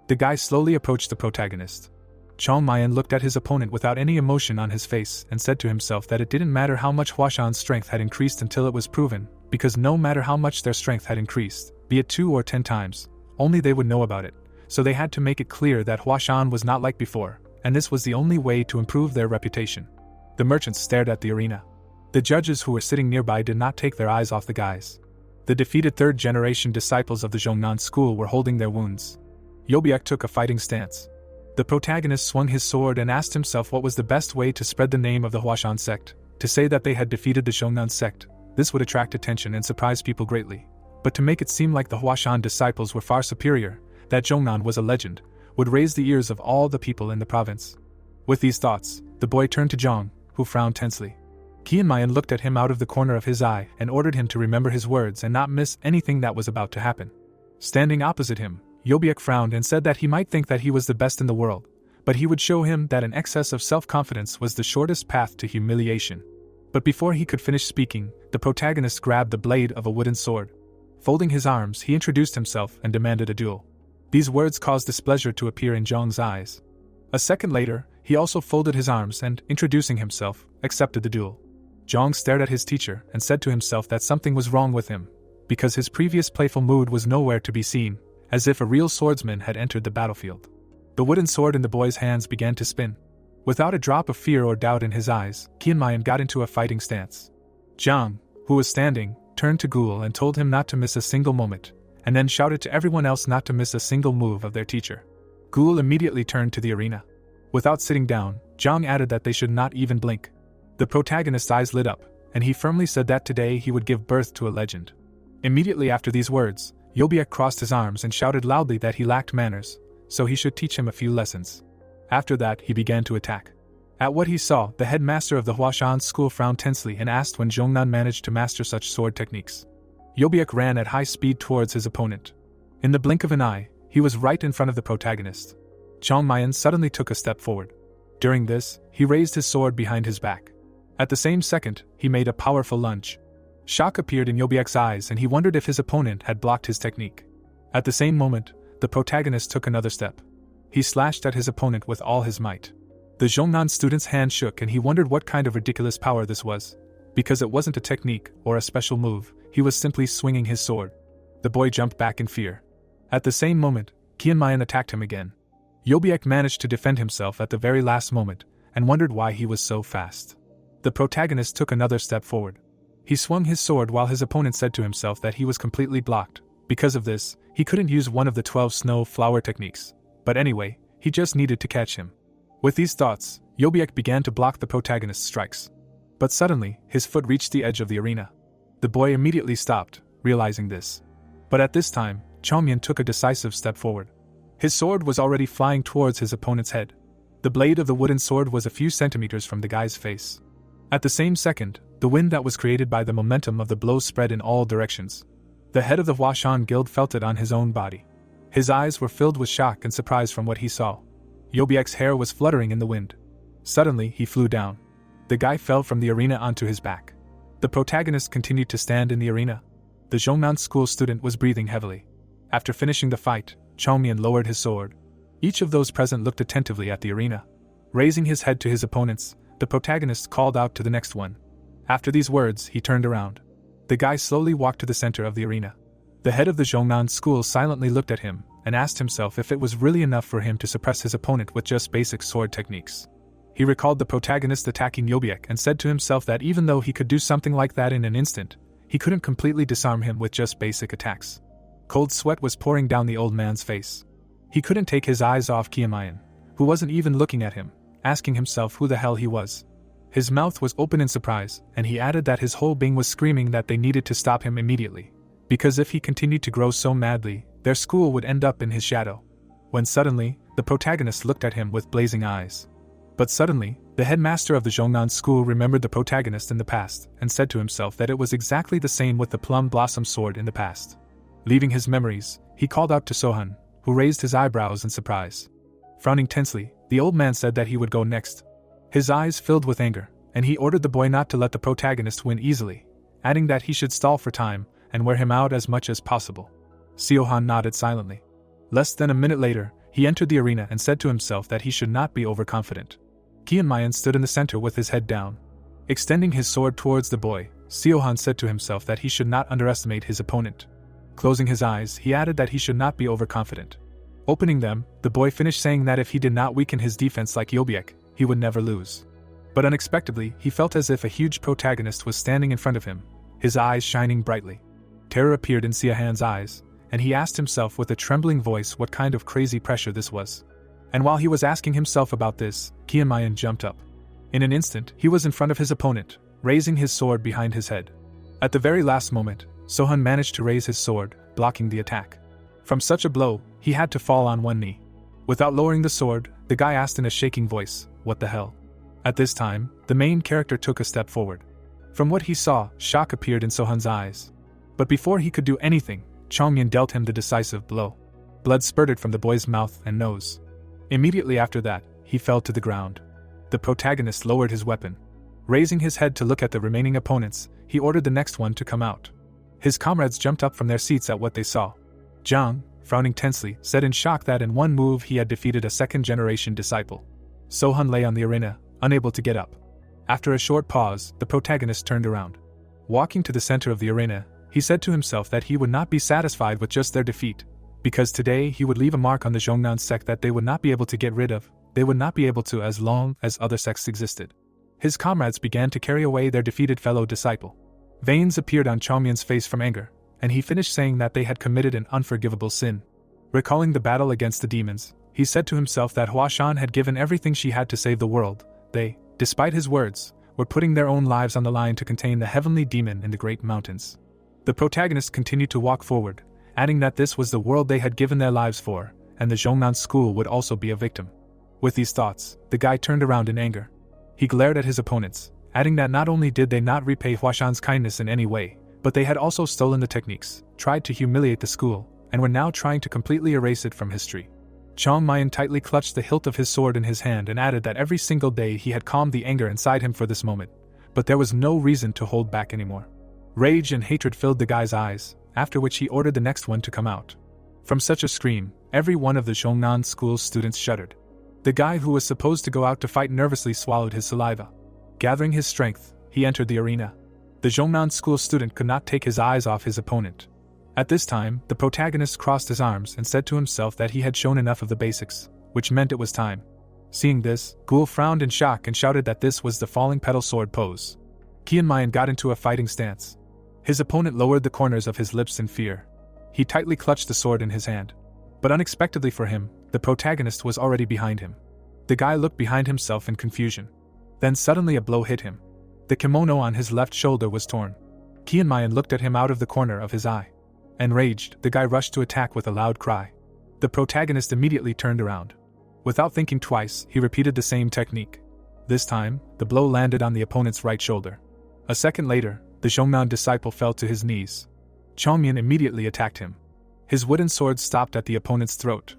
The guy slowly approached the protagonist. Chong Mayan looked at his opponent without any emotion on his face and said to himself that it didn't matter how much Huashan's strength had increased until it was proven, because no matter how much their strength had increased, be it 2 or 10 times, only they would know about it, so they had to make it clear that Huashan was not like before, and this was the only way to improve their reputation. The merchants stared at the arena. The judges who were sitting nearby did not take their eyes off the guys. The defeated third-generation disciples of the Zhongnan school were holding their wounds. Yobiak took a fighting stance. The protagonist swung his sword and asked himself what was the best way to spread the name of the Huashan sect. To say that they had defeated the Zhongnan sect, this would attract attention and surprise people greatly. But to make it seem like the Huashan disciples were far superior, that Zhongnan was a legend, would raise the ears of all the people in the province. With these thoughts, the boy turned to Zhang, who frowned tensely. Qianmayan looked at him out of the corner of his eye and ordered him to remember his words and not miss anything that was about to happen. Standing opposite him, Yobiak frowned and said that he might think that he was the best in the world, but he would show him that an excess of self-confidence was the shortest path to humiliation. But before he could finish speaking, the protagonist grabbed the blade of a wooden sword. Folding his arms, he introduced himself and demanded a duel. These words caused displeasure to appear in Zhang's eyes. A second later, he also folded his arms and, introducing himself, accepted the duel. Zhang stared at his teacher and said to himself that something was wrong with him, because his previous playful mood was nowhere to be seen, as if a real swordsman had entered the battlefield. The wooden sword in the boy's hands began to spin. Without a drop of fear or doubt in his eyes, Qianmayan got into a fighting stance. Zhang, who was standing, turned to Ghoul and told him not to miss a single moment, and then shouted to everyone else not to miss a single move of their teacher. Ghoul immediately turned to the arena. Without sitting down, Zhang added that they should not even blink. The protagonist's eyes lit up, and he firmly said that today he would give birth to a legend. Immediately after these words, Yobiak crossed his arms and shouted loudly that he lacked manners, so he should teach him a few lessons. After that, he began to attack. At what he saw, the headmaster of the Huashan school frowned tensely and asked when Zhongnan managed to master such sword techniques. Yobiak ran at high speed towards his opponent. In the blink of an eye, he was right in front of the protagonist. Chongmayan suddenly took a step forward. During this, he raised his sword behind his back. At the same second, he made a powerful lunge. Shock appeared in Yobiak's eyes and he wondered if his opponent had blocked his technique. At the same moment, the protagonist took another step. He slashed at his opponent with all his might. The Zhongnan student's hand shook and he wondered what kind of ridiculous power this was. Because it wasn't a technique or a special move, he was simply swinging his sword. The boy jumped back in fear. At the same moment, Qianmayan attacked him again. Yobiak managed to defend himself at the very last moment and wondered why he was so fast. The protagonist took another step forward. He swung his sword while his opponent said to himself that he was completely blocked. Because of this, he couldn't use one of the 12 snow flower techniques. But anyway, he just needed to catch him. With these thoughts, Yobiak began to block the protagonist's strikes. But suddenly, his foot reached the edge of the arena. The boy immediately stopped, realizing this. But at this time, Chongmian took a decisive step forward. His sword was already flying towards his opponent's head. The blade of the wooden sword was a few centimeters from the guy's face. At the same second, the wind that was created by the momentum of the blow spread in all directions. The head of the Huashan guild felt it on his own body. His eyes were filled with shock and surprise from what he saw. Yobiak's hair was fluttering in the wind. Suddenly, he flew down. The guy fell from the arena onto his back. The protagonist continued to stand in the arena. The Zhongnan school student was breathing heavily. After finishing the fight, Chongmian lowered his sword. Each of those present looked attentively at the arena. Raising his head to his opponents, the protagonist called out to the next one. After these words, he turned around. The guy slowly walked to the center of the arena. The head of the Zhongnan school silently looked at him and asked himself if it was really enough for him to suppress his opponent with just basic sword techniques. He recalled the protagonist attacking Yobiak and said to himself that even though he could do something like that in an instant, he couldn't completely disarm him with just basic attacks. Cold sweat was pouring down the old man's face. He couldn't take his eyes off Qianmayan, who wasn't even looking at him, asking himself who the hell he was. His mouth was open in surprise, and he added that his whole being was screaming that they needed to stop him immediately, because if he continued to grow so madly, their school would end up in his shadow. When suddenly, the protagonist looked at him with blazing eyes. But suddenly, the headmaster of the Zhongnan school remembered the protagonist in the past and said to himself that it was exactly the same with the plum blossom sword in the past. Leaving his memories, he called out to Sohan, who raised his eyebrows in surprise. Frowning tensely, the old man said that he would go next. His eyes filled with anger, and he ordered the boy not to let the protagonist win easily, adding that he should stall for time and wear him out as much as possible. Siohan nodded silently. Less than a minute later, he entered the arena and said to himself that he should not be overconfident. Kianmayan stood in the center with his head down. Extending his sword towards the boy, Siohan said to himself that he should not underestimate his opponent. Closing his eyes, he added that he should not be overconfident. Opening them, the boy finished saying that if he did not weaken his defense like Yobiek, he would never lose. But unexpectedly, he felt as if a huge protagonist was standing in front of him, his eyes shining brightly. Terror appeared in Siohan's eyes, and he asked himself with a trembling voice what kind of crazy pressure this was. And while he was asking himself about this, Kianmayan jumped up. In an instant, he was in front of his opponent, raising his sword behind his head. At the very last moment, Sohan managed to raise his sword, blocking the attack. From such a blow, he had to fall on one knee. Without lowering the sword, the guy asked in a shaking voice, "What the hell?" At this time, the main character took a step forward. From what he saw, shock appeared in Sohan's eyes. But before he could do anything, Chongmyan dealt him the decisive blow. Blood spurted from the boy's mouth and nose. Immediately after that, he fell to the ground. The protagonist lowered his weapon. Raising his head to look at the remaining opponents, he ordered the next one to come out. His comrades jumped up from their seats at what they saw. Zhang, frowning tensely, said in shock that in one move he had defeated a second-generation disciple. Sohan lay on the arena, unable to get up. After a short pause, the protagonist turned around. Walking to the center of the arena, he said to himself that he would not be satisfied with just their defeat, because today he would leave a mark on the Zhongnan sect that they would not be able to get rid of, they would not be able to as long as other sects existed. His comrades began to carry away their defeated fellow disciple. Veins appeared on Chongmyan's face from anger, and he finished saying that they had committed an unforgivable sin. Recalling the battle against the demons, he said to himself that Huashan had given everything she had to save the world. They, despite his words, were putting their own lives on the line to contain the heavenly demon in the great mountains. The protagonist continued to walk forward, adding that this was the world they had given their lives for, and the Zhongnan school would also be a victim. With these thoughts, the guy turned around in anger. He glared at his opponents, adding that not only did they not repay Huashan's kindness in any way, but they had also stolen the techniques, tried to humiliate the school, and were now trying to completely erase it from history. Chongmyan tightly clutched the hilt of his sword in his hand and added that every single day he had calmed the anger inside him for this moment, but there was no reason to hold back anymore. Rage and hatred filled the guy's eyes, after which he ordered the next one to come out. From such a scream, every one of the Zhongnan school's students shuddered. The guy who was supposed to go out to fight nervously swallowed his saliva. Gathering his strength, he entered the arena. The Zhongnan school student could not take his eyes off his opponent. At this time, the protagonist crossed his arms and said to himself that he had shown enough of the basics, which meant it was time. Seeing this, Ghoul frowned in shock and shouted that this was the falling petal sword pose. Kianmayan got into a fighting stance. His opponent lowered the corners of his lips in fear. He tightly clutched the sword in his hand. But unexpectedly for him, the protagonist was already behind him. The guy looked behind himself in confusion. Then suddenly a blow hit him. The kimono on his left shoulder was torn. Kianmayan looked at him out of the corner of his eye. Enraged, the guy rushed to attack with a loud cry. The protagonist immediately turned around. Without thinking twice, he repeated the same technique. This time, the blow landed on the opponent's right shoulder. A second later, the Zhongnan disciple fell to his knees. Chongmyan immediately attacked him. His wooden sword stopped at the opponent's throat.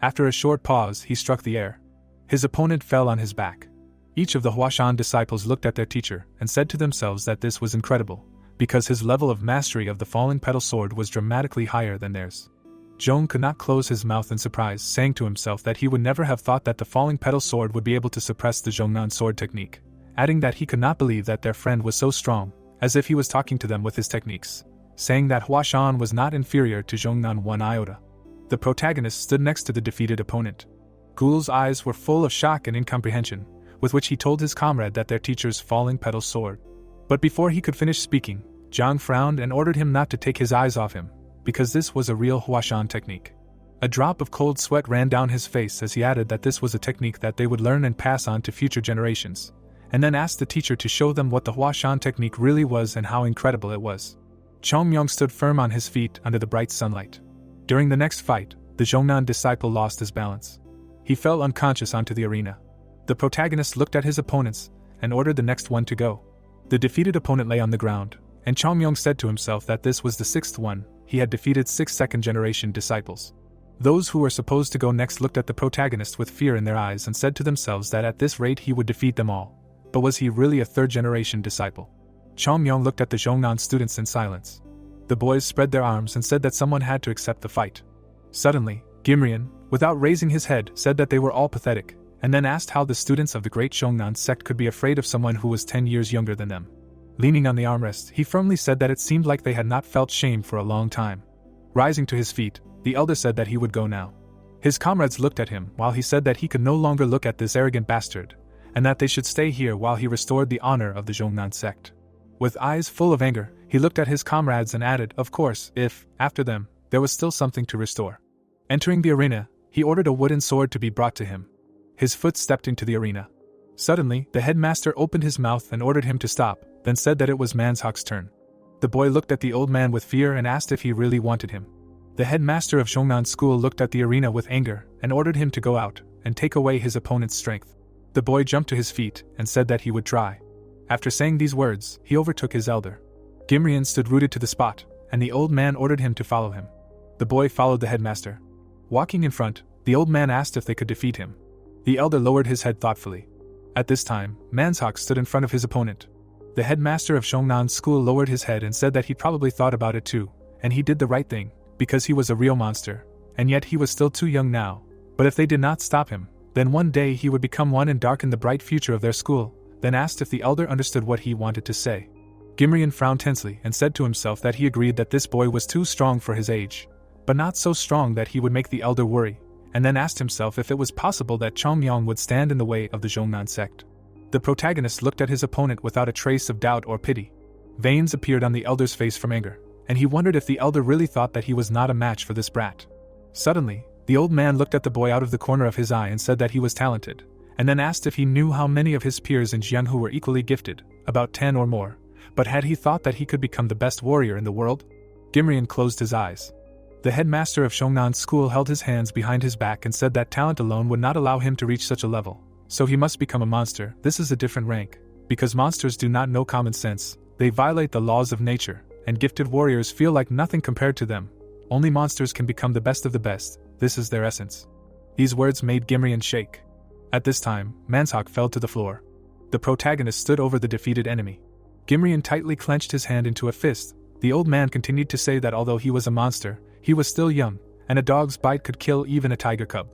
After a short pause, he struck the air. His opponent fell on his back. Each of the Huashan disciples looked at their teacher and said to themselves that this was incredible, because his level of mastery of the falling petal sword was dramatically higher than theirs. Zhong could not close his mouth in surprise, saying to himself that he would never have thought that the falling petal sword would be able to suppress the Zhongnan sword technique, adding that he could not believe that their friend was so strong, as if he was talking to them with his techniques, saying that Huashan was not inferior to Zhongnan one iota. The protagonist stood next to the defeated opponent. Ghoul's eyes were full of shock and incomprehension, with which he told his comrade that their teacher's falling petal sword. But before he could finish speaking, Zhang frowned and ordered him not to take his eyes off him, because this was a real Huashan technique. A drop of cold sweat ran down his face as he added that this was a technique that they would learn and pass on to future generations, and then asked the teacher to show them what the Huashan technique really was and how incredible it was. Chong Myung stood firm on his feet under the bright sunlight. During the next fight, the Zhongnan disciple lost his balance. He fell unconscious onto the arena. The protagonist looked at his opponents and ordered the next one to go. The defeated opponent lay on the ground, and Chong Myung said to himself that this was the sixth one. He had defeated 6 second-generation disciples. Those who were supposed to go next looked at the protagonist with fear in their eyes and said to themselves that at this rate he would defeat them all. But was he really a third-generation disciple? Chong Myung looked at the Zhongnan students in silence. The boys spread their arms and said that someone had to accept the fight. Suddenly, Gimrian, without raising his head, said that they were all pathetic, and then asked how the students of the great Zhongnan sect could be afraid of someone who was 10 years younger than them. Leaning on the armrest, he firmly said that it seemed like they had not felt shame for a long time. Rising to his feet, the elder said that he would go now. His comrades looked at him while he said that he could no longer look at this arrogant bastard, and that they should stay here while he restored the honor of the Zhongnan sect. With eyes full of anger, he looked at his comrades and added, of course, if, after them, there was still something to restore. Entering the arena, he ordered a wooden sword to be brought to him. His foot stepped into the arena. Suddenly, the headmaster opened his mouth and ordered him to stop, then said that it was Manhwa's turn. The boy looked at the old man with fear and asked if he really wanted him. The headmaster of Zhongnan School looked at the arena with anger and ordered him to go out and take away his opponent's strength. The boy jumped to his feet and said that he would try. After saying these words, he overtook his elder. Gimrian stood rooted to the spot, and the old man ordered him to follow him. The boy followed the headmaster. Walking in front, the old man asked if they could defeat him. The elder lowered his head thoughtfully. At this time, Manhwa stood in front of his opponent. The headmaster of Zhongnan School lowered his head and said that he probably thought about it too, and he did the right thing, because he was a real monster, and yet he was still too young now. But if they did not stop him, then one day he would become one and darken the bright future of their school. Then asked if the elder understood what he wanted to say. Gimrian frowned tensely and said to himself that he agreed that this boy was too strong for his age, but not so strong that he would make the elder worry, and then asked himself if it was possible that Chong Myung would stand in the way of the Zhongnan sect. The protagonist looked at his opponent without a trace of doubt or pity. Veins appeared on the elder's face from anger, and he wondered if the elder really thought that he was not a match for this brat. Suddenly, the old man looked at the boy out of the corner of his eye and said that he was talented, and then asked if he knew how many of his peers in Jianghu were equally gifted, about 10 or more, but had he thought that he could become the best warrior in the world? Gimrian closed his eyes. The headmaster of Zhongnan School held his hands behind his back and said that talent alone would not allow him to reach such a level, so he must become a monster. This is a different rank, because monsters do not know common sense, they violate the laws of nature, and gifted warriors feel like nothing compared to them. Only monsters can become the best of the best, this is their essence. These words made Gimrian shake. At this time, Manhwa fell to the floor. The protagonist stood over the defeated enemy. Gimrian tightly clenched his hand into a fist. The old man continued to say that although he was a monster, he was still young, and a dog's bite could kill even a tiger cub.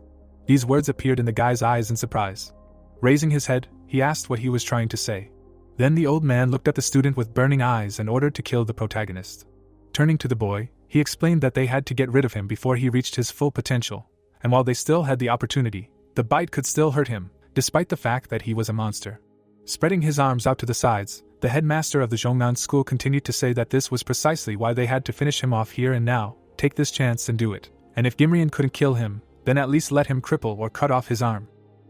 These words appeared in the guy's eyes in surprise. Raising his head, he asked what he was trying to say. Then the old man looked at the student with burning eyes and ordered to kill the protagonist. Turning to the boy, he explained that they had to get rid of him before he reached his full potential, and while they still had the opportunity, the bite could still hurt him, despite the fact that he was a monster. Spreading his arms out to the sides, the headmaster of the Zhongnan School continued to say that this was precisely why they had to finish him off here and now. Take this chance and do it, and if Gimrian couldn't kill him, then at least let him cripple or cut off his arm.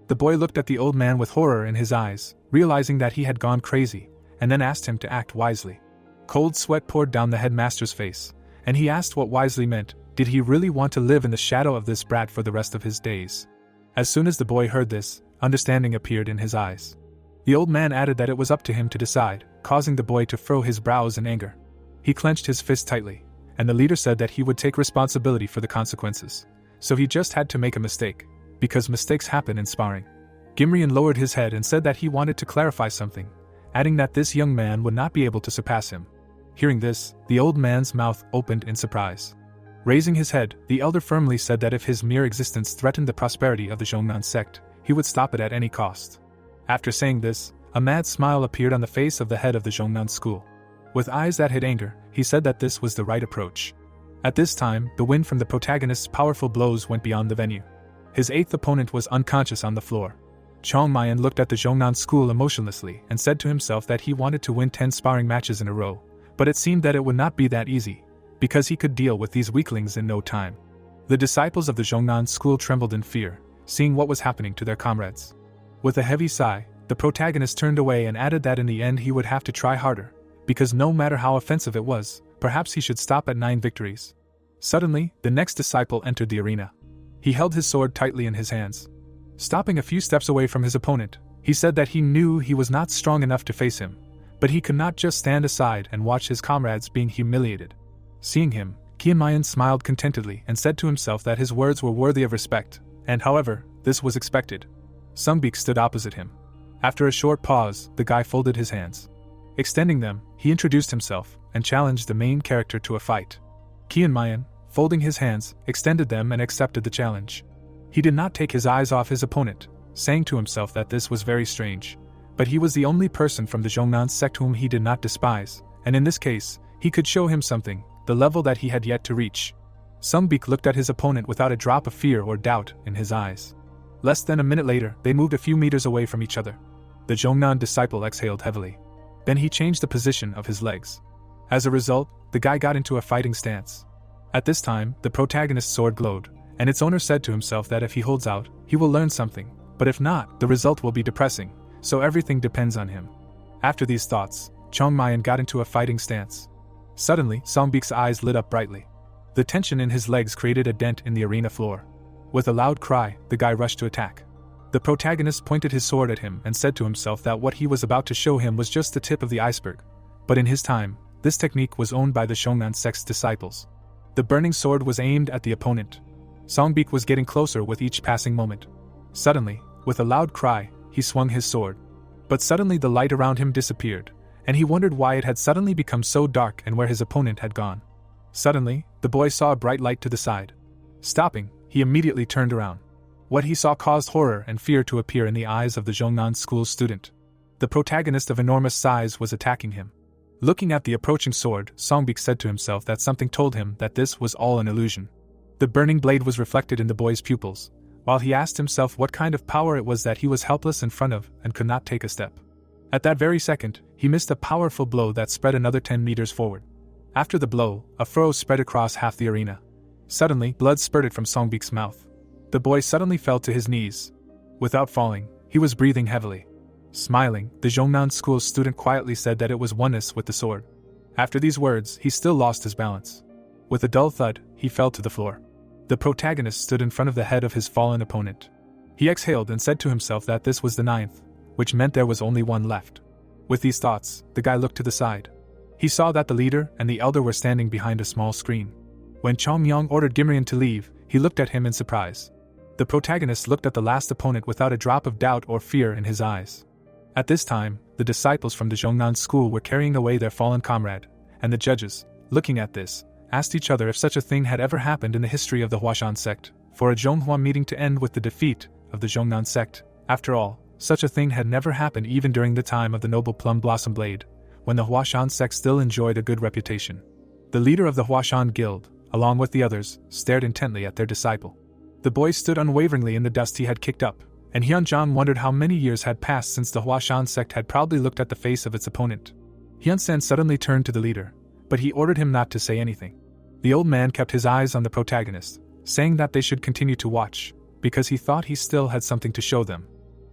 The boy looked at the old man with horror in his eyes, realizing that he had gone crazy, and then asked him to act wisely. Cold sweat poured down the headmaster's face, and he asked what wisely meant. Did he really want to live in the shadow of this brat for the rest of his days? As soon as the boy heard this, understanding appeared in his eyes. The old man added that it was up to him to decide, causing the boy to furrow his brows in anger. He clenched his fist tightly, and the leader said that he would take responsibility for the consequences, so he just had to make a mistake, because mistakes happen in sparring. Gimrian lowered his head and said that he wanted to clarify something, adding that this young man would not be able to surpass him. Hearing this, the old man's mouth opened in surprise. Raising his head, the elder firmly said that if his mere existence threatened the prosperity of the Zhongnan sect, he would stop it at any cost. After saying this, a mad smile appeared on the face of the head of the Zhongnan school. With eyes that hid anger, he said that this was the right approach. At this time, the wind from the protagonist's powerful blows went beyond the venue. His eighth opponent was unconscious on the floor. Chong Mayan looked at the Zhongnan school emotionlessly and said to himself that he wanted to win 10 sparring matches in a row, but it seemed that it would not be that easy, because he could deal with these weaklings in no time. The disciples of the Zhongnan school trembled in fear, seeing what was happening to their comrades. With a heavy sigh, the protagonist turned away and added that in the end he would have to try harder, because no matter how offensive it was, perhaps he should stop at 9 victories. Suddenly, the next disciple entered the arena. He held his sword tightly in his hands. Stopping a few steps away from his opponent, he said that he knew he was not strong enough to face him, but he could not just stand aside and watch his comrades being humiliated. Seeing him, Qianmayan smiled contentedly and said to himself that his words were worthy of respect, and however, this was expected. Sungbik stood opposite him. After a short pause, the guy folded his hands. Extending them, he introduced himself and challenged the main character to a fight. Qianmayan, folding his hands, extended them and accepted the challenge. He did not take his eyes off his opponent, saying to himself that this was very strange, but he was the only person from the Zhongnan sect whom he did not despise, and in this case, he could show him something, the level that he had yet to reach. Sungbik looked at his opponent without a drop of fear or doubt in his eyes. Less than a minute later, they moved a few meters away from each other. The Zhongnan disciple exhaled heavily. Then he changed the position of his legs. As a result, the guy got into a fighting stance. At this time, the protagonist's sword glowed, and its owner said to himself that if he holds out, he will learn something, but if not, the result will be depressing, so everything depends on him. After these thoughts, Chongmayan got into a fighting stance. Suddenly, Songbik's eyes lit up brightly. The tension in his legs created a dent in the arena floor. With a loud cry, the guy rushed to attack. The protagonist pointed his sword at him and said to himself that what he was about to show him was just the tip of the iceberg. But in his time, this technique was owned by the Zhongnan sect's disciples. The burning sword was aimed at the opponent. Songbik was getting closer with each passing moment. Suddenly, with a loud cry, he swung his sword. But suddenly the light around him disappeared, and he wondered why it had suddenly become so dark and where his opponent had gone. Suddenly, the boy saw a bright light to the side. Stopping, he immediately turned around. What he saw caused horror and fear to appear in the eyes of the Zhongnan school student. The protagonist of enormous size was attacking him. Looking at the approaching sword, Songbik said to himself that something told him that this was all an illusion. The burning blade was reflected in the boy's pupils, while he asked himself what kind of power it was that he was helpless in front of and could not take a step. At that very second, he missed a powerful blow that spread another 10 meters forward. After the blow, a furrow spread across half the arena. Suddenly, blood spurted from Songbik's mouth. The boy suddenly fell to his knees. Without falling, he was breathing heavily. Smiling, the Zhongnan school student quietly said that it was oneness with the sword. After these words, he still lost his balance. With a dull thud, he fell to the floor. The protagonist stood in front of the head of his fallen opponent. He exhaled and said to himself that this was the 9th, which meant there was only one left. With these thoughts, the guy looked to the side. He saw that the leader and the elder were standing behind a small screen. When Chongmyong ordered Gimrian to leave, he looked at him in surprise. The protagonist looked at the last opponent without a drop of doubt or fear in his eyes. At this time, the disciples from the Zhongnan school were carrying away their fallen comrade, and the judges, looking at this, asked each other if such a thing had ever happened in the history of the Huashan sect, for a Zhonghua meeting to end with the defeat of the Zhongnan sect. After all, such a thing had never happened even during the time of the noble Plum Blossom Blade, when the Huashan sect still enjoyed a good reputation. The leader of the Huashan guild, along with the others, stared intently at their disciple. The boy stood unwaveringly in the dust he had kicked up, and Hyunjong wondered how many years had passed since the Huashan sect had proudly looked at the face of its opponent. Hyunsen suddenly turned to the leader, but he ordered him not to say anything. The old man kept his eyes on the protagonist, saying that they should continue to watch, because he thought he still had something to show them.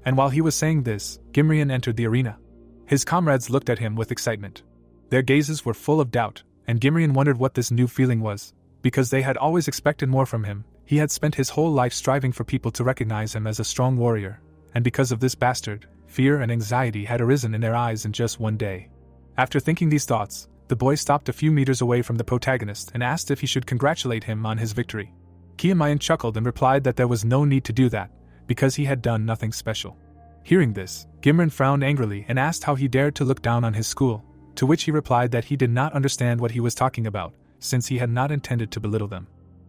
And while he was saying this, Gimrian entered the arena. His comrades looked at him with excitement. Their gazes were full of doubt, and Gimrian wondered what this new feeling was, because they had always expected more from him. He had spent his whole life striving for people to recognize him as a strong warrior, and because of this bastard, fear and anxiety had arisen in their eyes in just one day. After thinking these thoughts, the boy stopped a few meters away from the protagonist and asked if he should congratulate him on his victory. Qianmayan chuckled and replied that there was no need to do that, because he had done nothing special. Hearing this, Gimren frowned angrily and asked how he dared to look down on his school, to which he replied that he did not understand what he was talking about, since he had not intended to belittle them.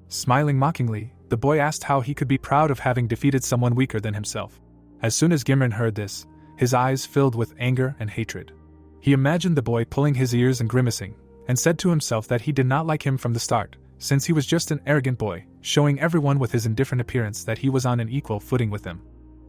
Smiling mockingly, the boy asked how he could be proud of having defeated someone weaker than himself. As soon as Gimren heard this, his eyes filled with anger and hatred. He imagined the boy pulling his ears and grimacing, and said to himself that he did not like him from the start, since he was just an arrogant boy, showing everyone with his indifferent appearance that he was on an equal footing with them.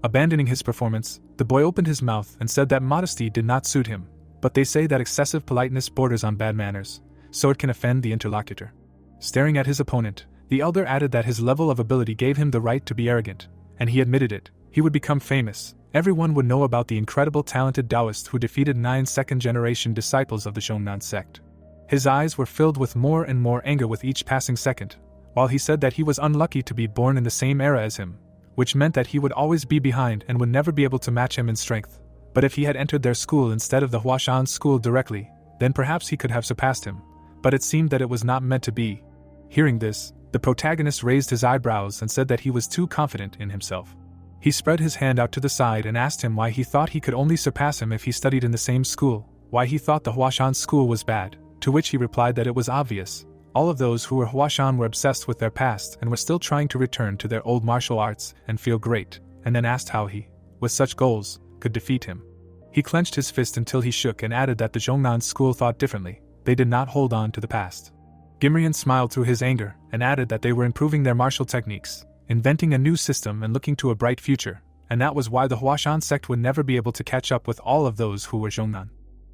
Abandoning his performance, the boy opened his mouth and said that modesty did not suit him, but they say that excessive politeness borders on bad manners, so it can offend the interlocutor. Staring at his opponent, The elder added that his level of ability gave him the right to be arrogant, and he admitted it. He would become famous. Everyone would know about the incredible talented Taoist who defeated 9 second-generation disciples of the Zhongnan sect. His eyes were filled with more and more anger with each passing second, while he said that he was unlucky to be born in the same era as him, which meant that he would always be behind and would never be able to match him in strength. But if he had entered their school instead of the Huashan school directly, then perhaps he could have surpassed him. But it seemed that it was not meant to be. Hearing this, the protagonist raised his eyebrows and said that he was too confident in himself. He spread his hand out to the side and asked him why he thought he could only surpass him if he studied in the same school, why he thought the Huashan school was bad, to which he replied that it was obvious. All of those who were Huashan were obsessed with their past and were still trying to return to their old martial arts and feel great, and then asked how he, with such goals, could defeat him. He clenched his fist until he shook and added that the Zhongnan school thought differently. They did not hold on to the past. Gimrian smiled through his anger and added that they were improving their martial techniques, inventing a new system and looking to a bright future, and that was why the Huashan sect would never be able to catch up with all of those who were Zhongnan.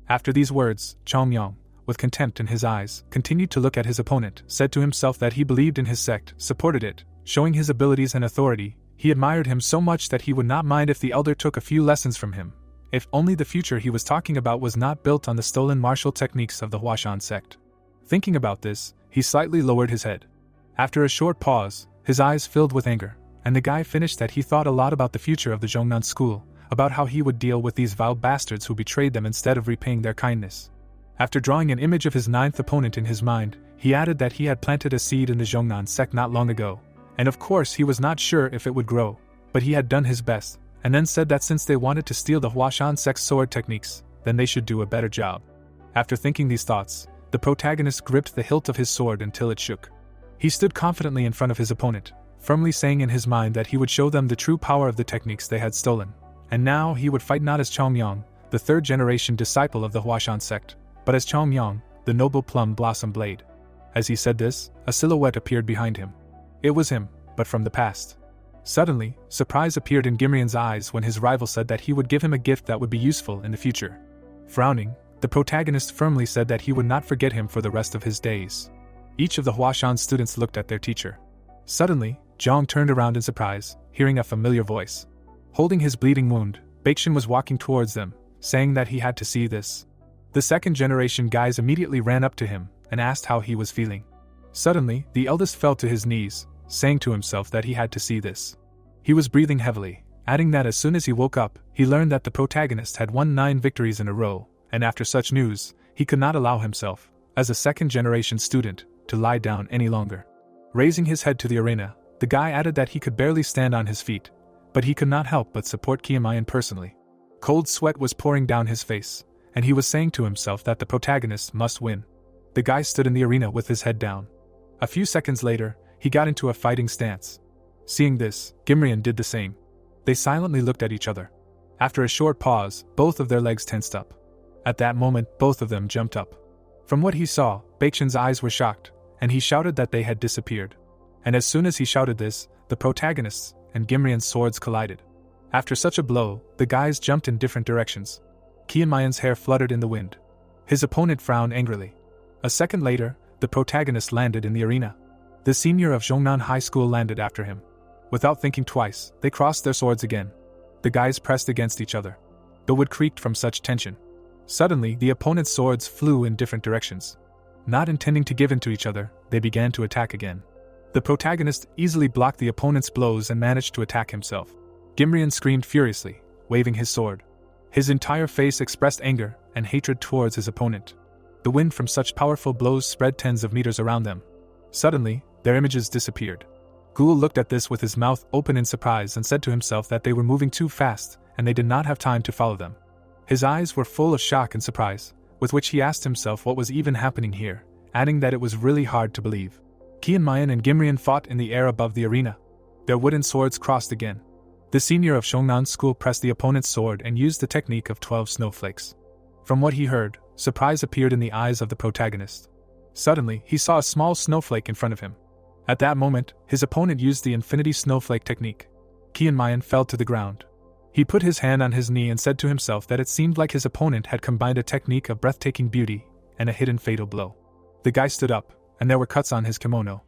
After these words, Chongmyong, with contempt in his eyes, continued to look at his opponent, said to himself that he believed in his sect, supported it, showing his abilities and authority. He admired him so much that he would not mind if the elder took a few lessons from him, if only the future he was talking about was not built on the stolen martial techniques of the Huashan sect. Thinking about this, he slightly lowered his head. After a short pause, his eyes filled with anger, and the guy finished that he thought a lot about the future of the Zhongnan school, about how he would deal with these vile bastards who betrayed them instead of repaying their kindness. After drawing an image of his 9th opponent in his mind, he added that he had planted a seed in the Zhongnan sect not long ago, and of course he was not sure if it would grow, but he had done his best, and then said that since they wanted to steal the Huashan sect's sword techniques, then they should do a better job. After thinking these thoughts, the protagonist gripped the hilt of his sword until it shook. He stood confidently in front of his opponent, firmly saying in his mind that he would show them the true power of the techniques they had stolen, and now he would fight not as Chongmyong, the 3rd-generation disciple of the Huashan sect, but as Chongmyong, the noble plum blossom blade. As he said this, a silhouette appeared behind him. It was him, but from the past. Suddenly, surprise appeared in Gimrian's eyes when his rival said that he would give him a gift that would be useful in the future. Frowning, the protagonist firmly said that he would not forget him for the rest of his days. Each of the Huashan students looked at their teacher. Suddenly, Zhang turned around in surprise, hearing a familiar voice. Holding his bleeding wound, Baekshun was walking towards them, saying that he had to see this. The 2nd-generation guys immediately ran up to him and asked how he was feeling. Suddenly, the eldest fell to his knees, saying to himself that he had to see this. He was breathing heavily, adding that as soon as he woke up, he learned that the protagonist had won 9 victories in a row, and after such news, he could not allow himself, as a 2nd-generation student, to lie down any longer. Raising his head to the arena, the guy added that he could barely stand on his feet, but he could not help but support Kiamayan personally. Cold sweat was pouring down his face, and he was saying to himself that the protagonist must win. The guy stood in the arena with his head down. A few seconds later, he got into a fighting stance. Seeing this, Gimrian did the same. They silently looked at each other. After a short pause, both of their legs tensed up. At that moment, both of them jumped up. From what he saw, Baekshun's eyes were shocked, and he shouted that they had disappeared. And as soon as he shouted this, the protagonists and Gimrian's swords collided. After such a blow, the guys jumped in different directions. Kianmayan's hair fluttered in the wind. His opponent frowned angrily. A second later, the protagonist landed in the arena. The senior of Zhongnan High School landed after him. Without thinking twice, they crossed their swords again. The guys pressed against each other. The wood creaked from such tension. Suddenly, the opponent's swords flew in different directions. Not intending to give in to each other, they began to attack again. The protagonist easily blocked the opponent's blows and managed to attack himself. Gimrian screamed furiously, waving his sword. His entire face expressed anger and hatred towards his opponent. The wind from such powerful blows spread tens of meters around them. Suddenly, their images disappeared. Ghoul looked at this with his mouth open in surprise and said to himself that they were moving too fast and they did not have time to follow them. His eyes were full of shock and surprise, with which he asked himself what was even happening here, adding that it was really hard to believe. Kianmayan and Gimrian fought in the air above the arena. Their wooden swords crossed again. The senior of Zhongnan School pressed the opponent's sword and used the technique of 12 snowflakes. From what he heard, surprise appeared in the eyes of the protagonist. Suddenly, he saw a small snowflake in front of him. At that moment, his opponent used the infinity snowflake technique. Kianmayan fell to the ground. He put his hand on his knee and said to himself that it seemed like his opponent had combined a technique of breathtaking beauty and a hidden fatal blow. The guy stood up, and there were cuts on his kimono.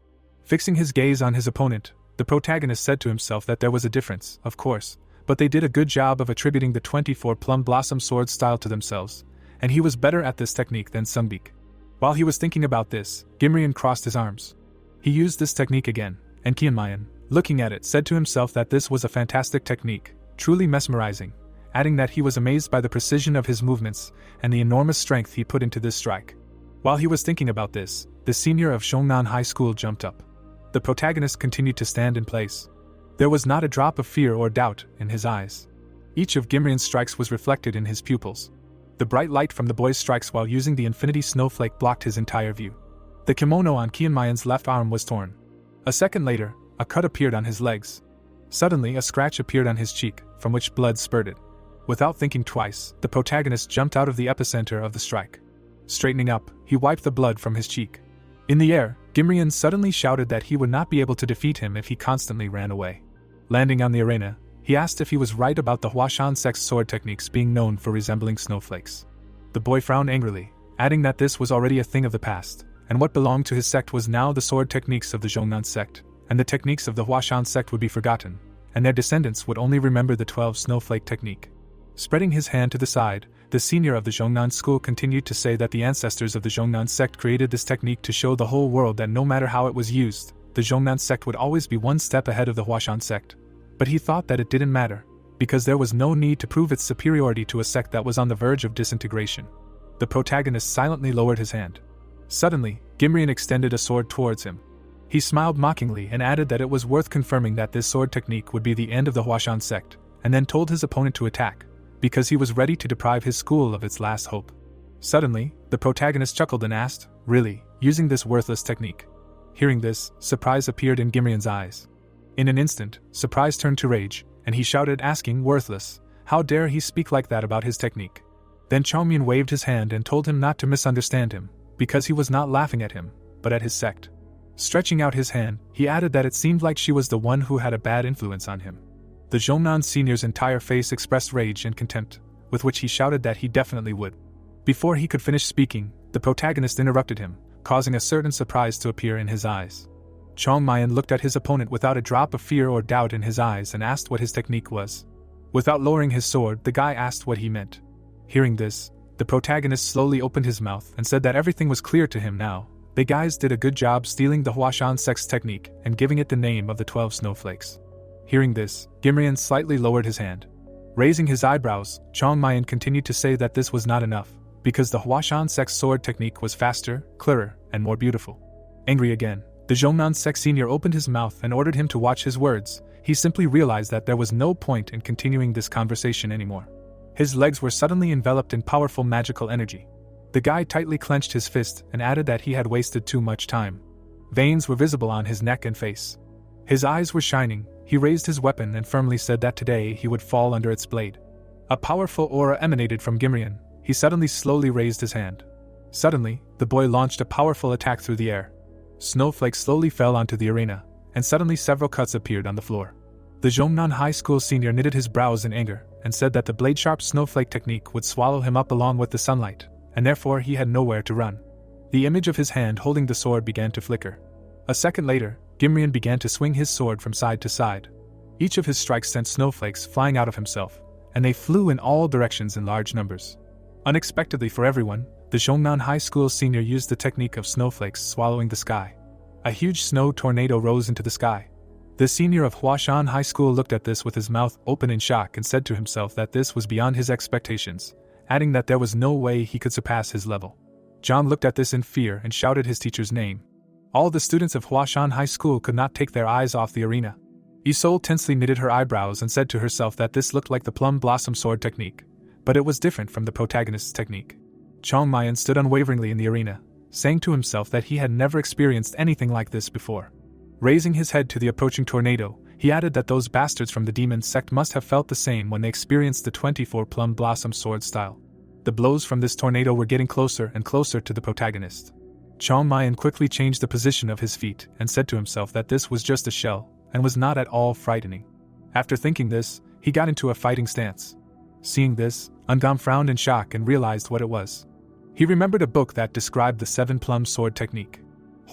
Fixing his gaze on his opponent, the protagonist said to himself that there was a difference, of course, but they did a good job of attributing the 24 Plum Blossom sword style to themselves, and he was better at this technique than Sunbeak. While he was thinking about this, Gimrian crossed his arms. He used this technique again, and Kianmayan, looking at it, said to himself that this was a fantastic technique, truly mesmerizing, adding that he was amazed by the precision of his movements and the enormous strength he put into this strike. While he was thinking about this, the senior of Shongnan High School jumped up. The protagonist continued to stand in place. There was not a drop of fear or doubt in his eyes. Each of Gimrian's strikes was reflected in his pupils. The bright light from the boy's strikes while using the infinity snowflake blocked his entire view. The kimono on Kianmayan's left arm was torn. A second later, a cut appeared on his legs. Suddenly, a scratch appeared on his cheek, from which blood spurted. Without thinking twice, the protagonist jumped out of the epicenter of the strike. Straightening up, he wiped the blood from his cheek. In the air, Gimrian suddenly shouted that he would not be able to defeat him if he constantly ran away. Landing on the arena, he asked if he was right about the Huashan Sect's sword techniques being known for resembling snowflakes. The boy frowned angrily, adding that this was already a thing of the past, and what belonged to his sect was now the sword techniques of the Zhongnan Sect, and the techniques of the Huashan Sect would be forgotten, and their descendants would only remember the 12 snowflake technique. Spreading his hand to the side, the senior of the Zhongnan school continued to say that the ancestors of the Zhongnan Sect created this technique to show the whole world that no matter how it was used, the Zhongnan Sect would always be one step ahead of the Huashan Sect. But he thought that it didn't matter, because there was no need to prove its superiority to a sect that was on the verge of disintegration. The protagonist silently lowered his hand. Suddenly, Gimrian extended a sword towards him. He smiled mockingly and added that it was worth confirming that this sword technique would be the end of the Huashan Sect, and then told his opponent to attack, because he was ready to deprive his school of its last hope. Suddenly, the protagonist chuckled and asked, "Really, using this worthless technique?" Hearing this, surprise appeared in Gimrian's eyes. In an instant, surprise turned to rage, and he shouted, asking, "Worthless, how dare he speak like that about his technique?" Then Chongmyun waved his hand and told him not to misunderstand him, because he was not laughing at him, but at his sect. Stretching out his hand, he added that it seemed like she was the one who had a bad influence on him. The Zhongnan senior's entire face expressed rage and contempt, with which he shouted that he definitely would. Before he could finish speaking, the protagonist interrupted him, causing a certain surprise to appear in his eyes. Chongmyun looked at his opponent without a drop of fear or doubt in his eyes and asked what his technique was. Without lowering his sword, the guy asked what he meant. Hearing this, the protagonist slowly opened his mouth and said that everything was clear to him now. The guys did a good job stealing the Huashan Sect's technique and giving it the name of the 12 snowflakes. Hearing this, Gimrian slightly lowered his hand. Raising his eyebrows, Chongmyun continued to say that this was not enough, because the Huashan Sect's sword technique was faster, clearer, and more beautiful. Angry again, the Zhongnan Sect senior opened his mouth and ordered him to watch his words. He simply realized that there was no point in continuing this conversation anymore. His legs were suddenly enveloped in powerful magical energy. The guy tightly clenched his fist and added that he had wasted too much time. Veins were visible on his neck and face. His eyes were shining. He raised his weapon and firmly said that today he would fall under its blade. A powerful aura emanated from Gimrian. He suddenly slowly raised his hand. Suddenly, the boy launched a powerful attack through the air. Snowflakes slowly fell onto the arena, and suddenly several cuts appeared on the floor. The Zhongnan High School senior knitted his brows in anger and said that the blade-sharp snowflake technique would swallow him up along with the sunlight, and therefore he had nowhere to run. The image of his hand holding the sword began to flicker. A second later, Gimrian began to swing his sword from side to side. Each of his strikes sent snowflakes flying out of himself, and they flew in all directions in large numbers. Unexpectedly for everyone, the Zhongnan High School senior used the technique of snowflakes swallowing the sky. A huge snow tornado rose into the sky. The senior of Huashan High School looked at this with his mouth open in shock and said to himself that this was beyond his expectations, adding that there was no way he could surpass his level. John looked at this in fear and shouted his teacher's name. All the students of Huashan High School could not take their eyes off the arena. Isolde tensely knitted her eyebrows and said to herself that this looked like the plum blossom sword technique, but it was different from the protagonist's technique. Chongmyun stood unwaveringly in the arena, saying to himself that he had never experienced anything like this before. Raising his head to the approaching tornado, he added that those bastards from the demon sect must have felt the same when they experienced the 24 plum blossom sword style. The blows from this tornado were getting closer and closer to the protagonist. Chongmyun quickly changed the position of his feet and said to himself that this was just a shell and was not at all frightening. After thinking this, he got into a fighting stance. Seeing this, Ungam frowned in shock and realized what it was. He remembered a book that described the 7 plum sword technique.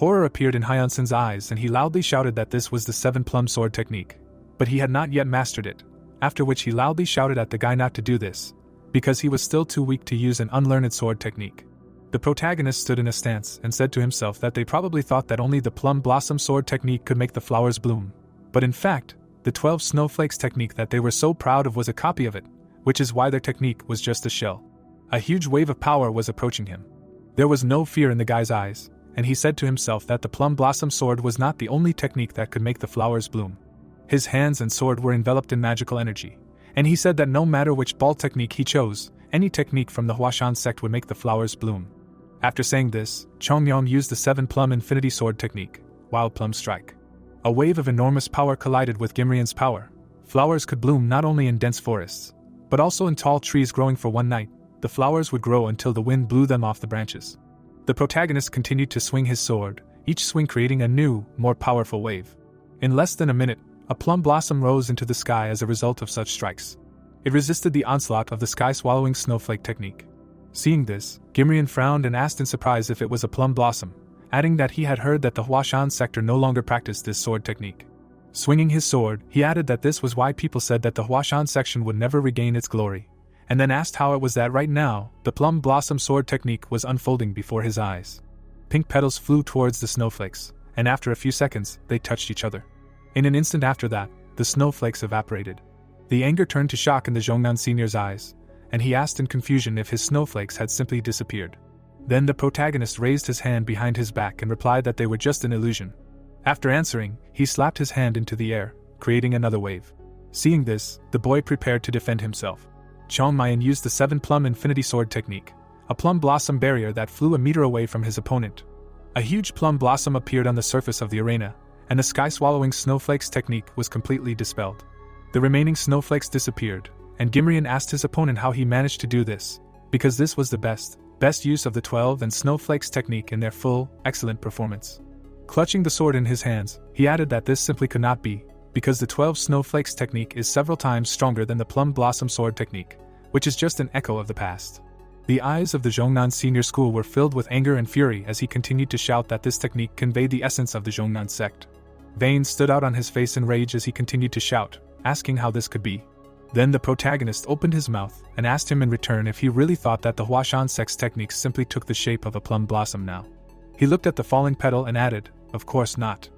Horror appeared in Hyanson's eyes and he loudly shouted that this was the 7-plum sword technique. But he had not yet mastered it, after which he loudly shouted at the guy not to do this, because he was still too weak to use an unlearned sword technique. The protagonist stood in a stance and said to himself that they probably thought that only the plum blossom sword technique could make the flowers bloom. But in fact, the 12 snowflakes technique that they were so proud of was a copy of it, which is why their technique was just a shell. A huge wave of power was approaching him. There was no fear in the guy's eyes, and he said to himself that the plum blossom sword was not the only technique that could make the flowers bloom. His hands and sword were enveloped in magical energy, and he said that no matter which ball technique he chose, any technique from the Huashan sect would make the flowers bloom. After saying this, Chongyong used the 7-plum infinity sword technique, Wild Plum Strike. A wave of enormous power collided with Gimrian's power. Flowers could bloom not only in dense forests, but also in tall trees growing for one night. The flowers would grow until the wind blew them off the branches. The protagonist continued to swing his sword, each swing creating a new, more powerful wave. In less than a minute, a plum blossom rose into the sky as a result of such strikes. It resisted the onslaught of the sky-swallowing snowflake technique. Seeing this, Gimrian frowned and asked in surprise if it was a plum blossom, adding that he had heard that the Huashan sector no longer practiced this sword technique. Swinging his sword, he added that this was why people said that the Huashan section would never regain its glory, and then asked how it was that right now, the plum blossom sword technique was unfolding before his eyes. Pink petals flew towards the snowflakes, and after a few seconds, they touched each other. In an instant after that, the snowflakes evaporated. The anger turned to shock in the Zhongnan senior's eyes, and he asked in confusion if his snowflakes had simply disappeared. Then the protagonist raised his hand behind his back and replied that they were just an illusion. After answering, he slapped his hand into the air, creating another wave. Seeing this, the boy prepared to defend himself. Chongmayan used the 7-plum infinity sword technique, a plum blossom barrier that flew a meter away from his opponent. A huge plum blossom appeared on the surface of the arena, and the sky-swallowing snowflakes technique was completely dispelled. The remaining snowflakes disappeared, and Gimrian asked his opponent how he managed to do this, because this was the best use of the 12 and snowflakes technique in their full, excellent performance. Clutching the sword in his hands, he added that this simply could not be, because the 12 snowflakes technique is several times stronger than the plum blossom sword technique, which is just an echo of the past. The eyes of the Zhongnan Senior School were filled with anger and fury as he continued to shout that this technique conveyed the essence of the Zhongnan sect. Veins stood out on his face in rage as he continued to shout, asking how this could be. Then the protagonist opened his mouth and asked him in return if he really thought that the Huashan sect's techniques simply took the shape of a plum blossom now. He looked at the falling petal and added, "Of course not."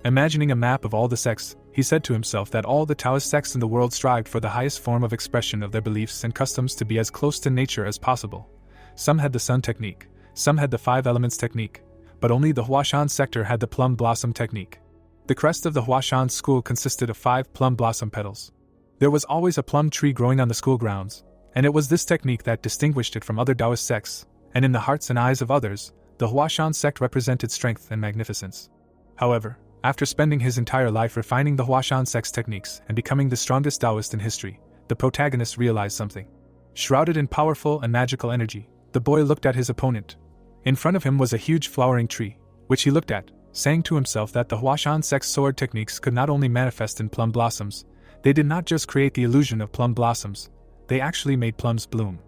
Imagining a map of all the sects, he said to himself that all the Taoist sects in the world strived for the highest form of expression of their beliefs and customs to be as close to nature as possible. Some had the sun technique, some had the 5 elements technique, but only the Huashan sector had the plum blossom technique. The crest of the Huashan school consisted of 5 plum blossom petals. There was always a plum tree growing on the school grounds, and it was this technique that distinguished it from other Taoist sects, and in the hearts and eyes of others, the Huashan sect represented strength and magnificence. However, after spending his entire life refining the Huashan sect's techniques and becoming the strongest Taoist in history, the protagonist realized something. Shrouded in powerful and magical energy, the boy looked at his opponent. In front of him was a huge flowering tree, which he looked at, saying to himself that the Huashan sect's sword techniques could not only manifest in plum blossoms, they did not just create the illusion of plum blossoms, they actually made plums bloom.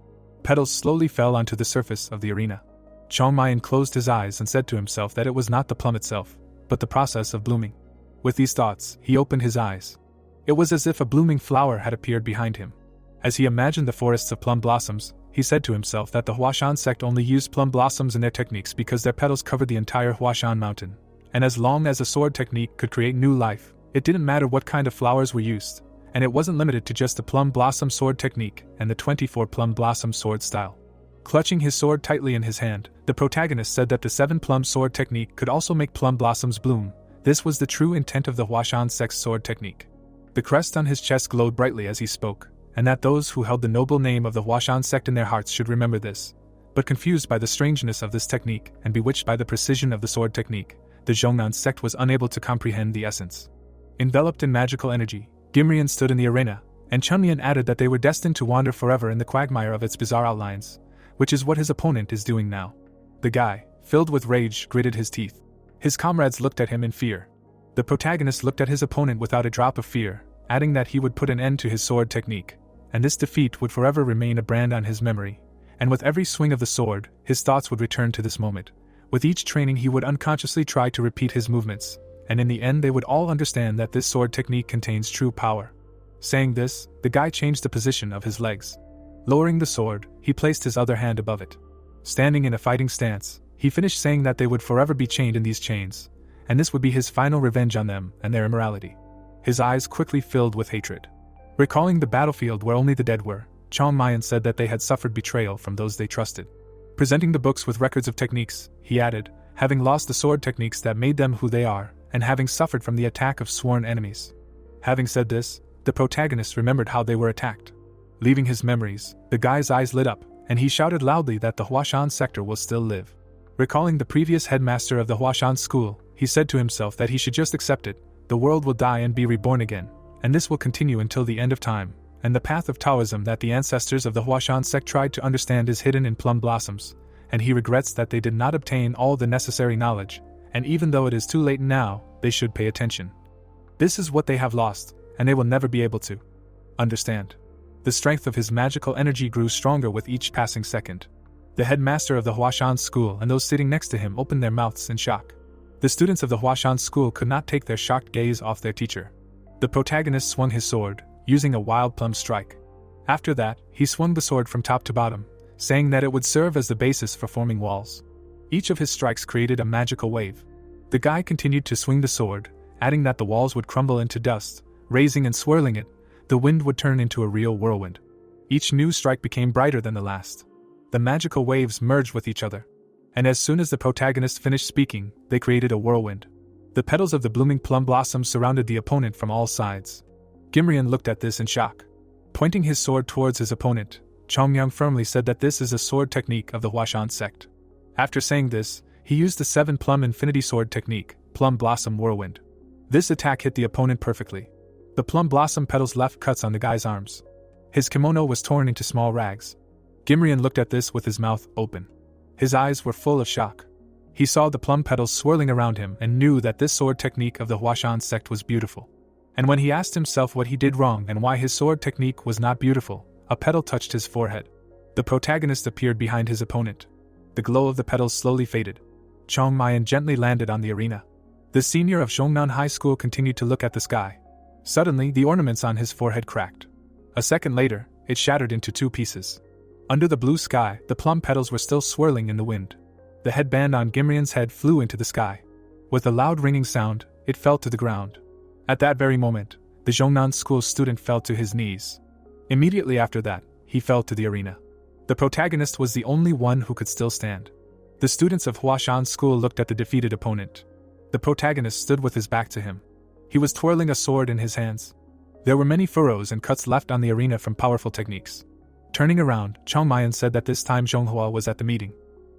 Petals slowly fell onto the surface of the arena. Chongmayan closed his eyes and said to himself that it was not the plum itself, but the process of blooming. With these thoughts, he opened his eyes. It was as if a blooming flower had appeared behind him. As he imagined the forests of plum blossoms, he said to himself that the Huashan sect only used plum blossoms in their techniques because their petals covered the entire Huashan mountain, and as long as a sword technique could create new life, it didn't matter what kind of flowers were used, and it wasn't limited to just the plum blossom sword technique and the 24 plum blossom sword style. Clutching his sword tightly in his hand, the protagonist said that the 7-plum sword technique could also make plum blossoms bloom. This was the true intent of the Huashan sect's sword technique. The crest on his chest glowed brightly as he spoke, and that those who held the noble name of the Huashan sect in their hearts should remember this. But confused by the strangeness of this technique and bewitched by the precision of the sword technique, the Zhongnan sect was unable to comprehend the essence. Enveloped in magical energy, Gimrian stood in the arena, and Chunlian added that they were destined to wander forever in the quagmire of its bizarre outlines, which is what his opponent is doing now. The guy, filled with rage, gritted his teeth. His comrades looked at him in fear. The protagonist looked at his opponent without a drop of fear, adding that he would put an end to his sword technique, and this defeat would forever remain a brand on his memory. And with every swing of the sword, his thoughts would return to this moment, With each training he would unconsciously try to repeat his movements, and in the end they would all understand that this sword technique contains true power. Saying this, the guy changed the position of his legs. Lowering the sword, he placed his other hand above it. Standing in a fighting stance, he finished saying that they would forever be chained in these chains, and this would be his final revenge on them and their immorality. His eyes quickly filled with hatred. Recalling the battlefield where only the dead were, Chong Mayan said that they had suffered betrayal from those they trusted. Presenting the books with records of techniques, he added, having lost the sword techniques that made them who they are, and having suffered from the attack of sworn enemies. Having said this, the protagonist remembered how they were attacked. Leaving his memories, the guy's eyes lit up, and he shouted loudly that the Huashan sector will still live. Recalling the previous headmaster of the Huashan school, he said to himself that he should just accept it. The world will die and be reborn again, and this will continue until the end of time, and the path of Taoism that the ancestors of the Huashan sect tried to understand is hidden in plum blossoms, and he regrets that they did not obtain all the necessary knowledge, and even though it is too late now, they should pay attention. This is what they have lost, and they will never be able to understand. The strength of his magical energy grew stronger with each passing second. The headmaster of the Huashan school and those sitting next to him opened their mouths in shock. The students of the Huashan school could not take their shocked gaze off their teacher. The protagonist swung his sword, using a wild plum strike. After that, he swung the sword from top to bottom, saying that it would serve as the basis for forming walls. Each of his strikes created a magical wave. The guy continued to swing the sword, adding that the walls would crumble into dust. Raising and swirling it, the wind would turn into a real whirlwind. Each new strike became brighter than the last. The magical waves merged with each other. And as soon as the protagonist finished speaking, they created a whirlwind. The petals of the blooming plum blossoms surrounded the opponent from all sides. Gimrian looked at this in shock. Pointing his sword towards his opponent, Chongyang firmly said that this is a sword technique of the Huashan sect. After saying this, he used the 7-plum infinity sword technique, Plum Blossom Whirlwind. This attack hit the opponent perfectly. The plum blossom petals left cuts on the guy's arms. His kimono was torn into small rags. Gimrian looked at this with his mouth open. His eyes were full of shock. He saw the plum petals swirling around him and knew that this sword technique of the Huashan sect was beautiful. And when he asked himself what he did wrong and why his sword technique was not beautiful, a petal touched his forehead. The protagonist appeared behind his opponent. The glow of the petals slowly faded. Chong Mayan gently landed on the arena. The senior of Zhongnan High School continued to look at the sky. Suddenly, the ornaments on his forehead cracked. A second later, it shattered into 2 pieces. Under the blue sky, the plum petals were still swirling in the wind. The headband on Gimrian's head flew into the sky. With a loud ringing sound, it fell to the ground. At that very moment, the Zhongnan School student fell to his knees. Immediately after that, he fell to the arena. The protagonist was the only one who could still stand. The students of Huashan School looked at the defeated opponent. The protagonist stood with his back to him. He was twirling a sword in his hands. There were many furrows and cuts left on the arena from powerful techniques. Turning around, Chong Mayan said that this time Zhonghua was at the meeting.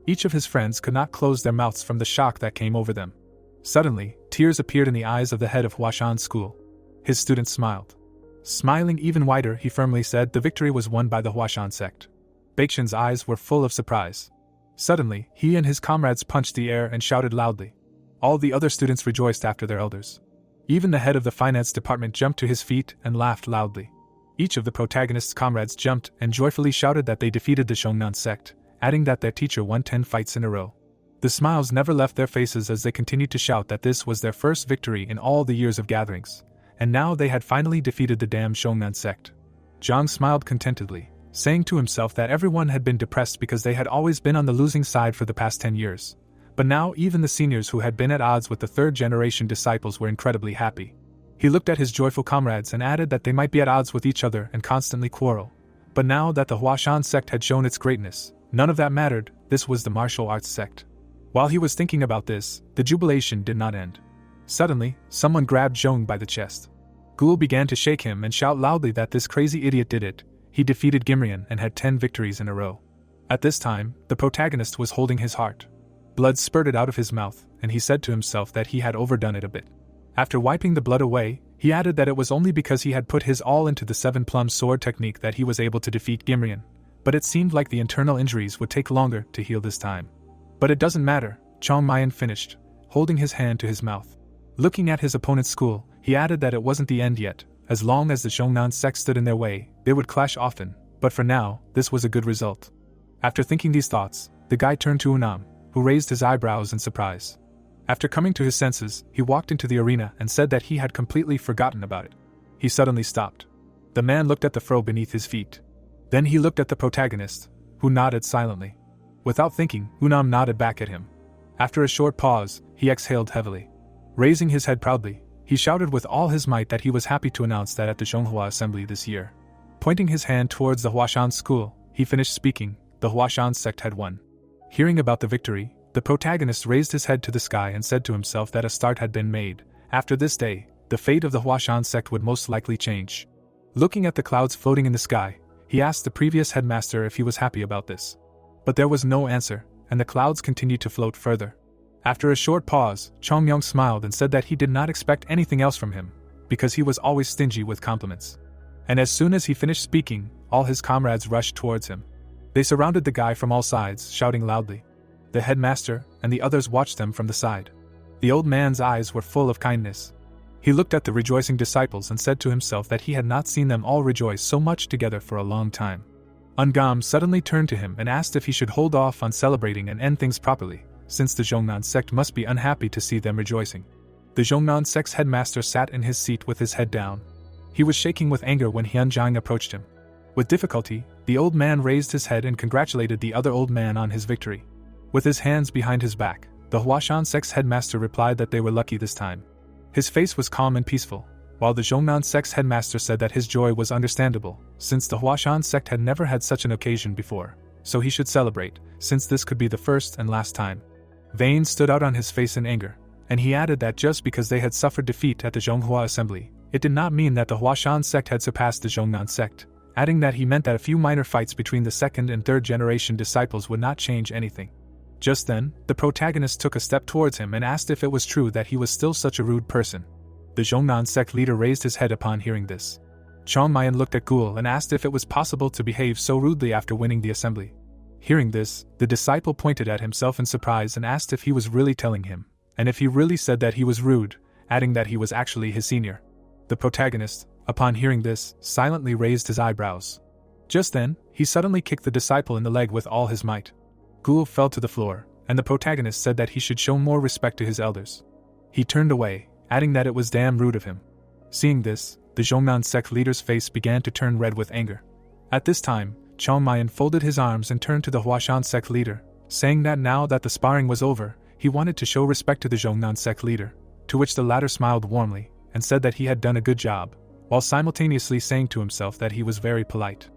Each of his friends could not close their mouths from the shock that came over them. Suddenly, tears appeared in the eyes of the head of Huashan School. His students smiled. Smiling even wider, he firmly said the victory was won by the Huashan sect. Baekshun's eyes were full of surprise. Suddenly, he and his comrades punched the air and shouted loudly. All the other students rejoiced after their elders. Even the head of the finance department jumped to his feet and laughed loudly. Each of the protagonist's comrades jumped and joyfully shouted that they defeated the Zhongnan sect, adding that their teacher won 10 fights in a row. The smiles never left their faces as they continued to shout that this was their first victory in all the years of gatherings, and now they had finally defeated the damn Zhongnan sect. Zhang smiled contentedly, saying to himself that everyone had been depressed because they had always been on the losing side for the past 10 years. But now even the seniors who had been at odds with the third-generation disciples were incredibly happy. He looked at his joyful comrades and added that they might be at odds with each other and constantly quarrel. But now that the Huashan sect had shown its greatness, none of that mattered. This was the martial arts sect. While he was thinking about this, the jubilation did not end. Suddenly, someone grabbed Zhong by the chest. Ghoul began to shake him and shout loudly that this crazy idiot did it. He defeated Gimrian and had 10 victories in a row. At this time, the protagonist was holding his heart. Blood spurted out of his mouth, and he said to himself that he had overdone it a bit. After wiping the blood away, he added that it was only because he had put his all into the 7-plum sword technique that he was able to defeat Gimrian, but it seemed like the internal injuries would take longer to heal this time. But it doesn't matter, Chong Mayan finished, holding his hand to his mouth. Looking at his opponent's school, he added that it wasn't the end yet. As long as the Zhongnan sect stood in their way, they would clash often, but for now, this was a good result. After thinking these thoughts, the guy turned to Unam, who raised his eyebrows in surprise. After coming to his senses, he walked into the arena and said that he had completely forgotten about it. He suddenly stopped. The man looked at the fro beneath his feet. Then he looked at the protagonist, who nodded silently. Without thinking, Unam nodded back at him. After a short pause, he exhaled heavily. Raising his head proudly, he shouted with all his might that he was happy to announce that at the Zhonghua assembly this year. Pointing his hand towards the Huashan school, he finished speaking. The Huashan sect had won. Hearing about the victory, the protagonist raised his head to the sky and said to himself that a start had been made. After this day, the fate of the Huashan sect would most likely change. Looking at the clouds floating in the sky, he asked the previous headmaster if he was happy about this. But there was no answer, and the clouds continued to float further. After a short pause, Chongmyong smiled and said that he did not expect anything else from him, because he was always stingy with compliments. And as soon as he finished speaking, all his comrades rushed towards him. They surrounded the guy from all sides, shouting loudly. The headmaster and the others watched them from the side. The old man's eyes were full of kindness. He looked at the rejoicing disciples and said to himself that he had not seen them all rejoice so much together for a long time. Ungam suddenly turned to him and asked if he should hold off on celebrating and end things properly, since the Zhongnan sect must be unhappy to see them rejoicing. The Zhongnan sect's headmaster sat in his seat with his head down. He was shaking with anger when Hyunjang approached him. With difficulty, the old man raised his head and congratulated the other old man on his victory. With his hands behind his back, the Huashan sect's headmaster replied that they were lucky this time. His face was calm and peaceful, while the Zhongnan sect's headmaster said that his joy was understandable, since the Huashan sect had never had such an occasion before, so he should celebrate, since this could be the first and last time. Veins stood out on his face in anger, and he added that just because they had suffered defeat at the Zhonghua assembly, it did not mean that the Huashan sect had surpassed the Zhongnan sect, adding that he meant that a few minor fights between the second and third generation disciples would not change anything. Just then, the protagonist took a step towards him and asked if it was true that he was still such a rude person. The Zhongnan sect leader raised his head upon hearing this. Chong Mayan looked at Gul and asked if it was possible to behave so rudely after winning the assembly. Hearing this, the disciple pointed at himself in surprise and asked if he was really telling him, and if he really said that he was rude, adding that he was actually his senior. The protagonist, upon hearing this, silently raised his eyebrows. Just then, he suddenly kicked the disciple in the leg with all his might. Gul fell to the floor, and the protagonist said that he should show more respect to his elders. He turned away, adding that it was damn rude of him. Seeing this, the Zhongnan sect leader's face began to turn red with anger. At this time, Chong Mayan folded his arms and turned to the Huashan sect leader, saying that now that the sparring was over, he wanted to show respect to the Zhongnan sect leader, to which the latter smiled warmly, and said that he had done a good job, while simultaneously saying to himself that he was very polite.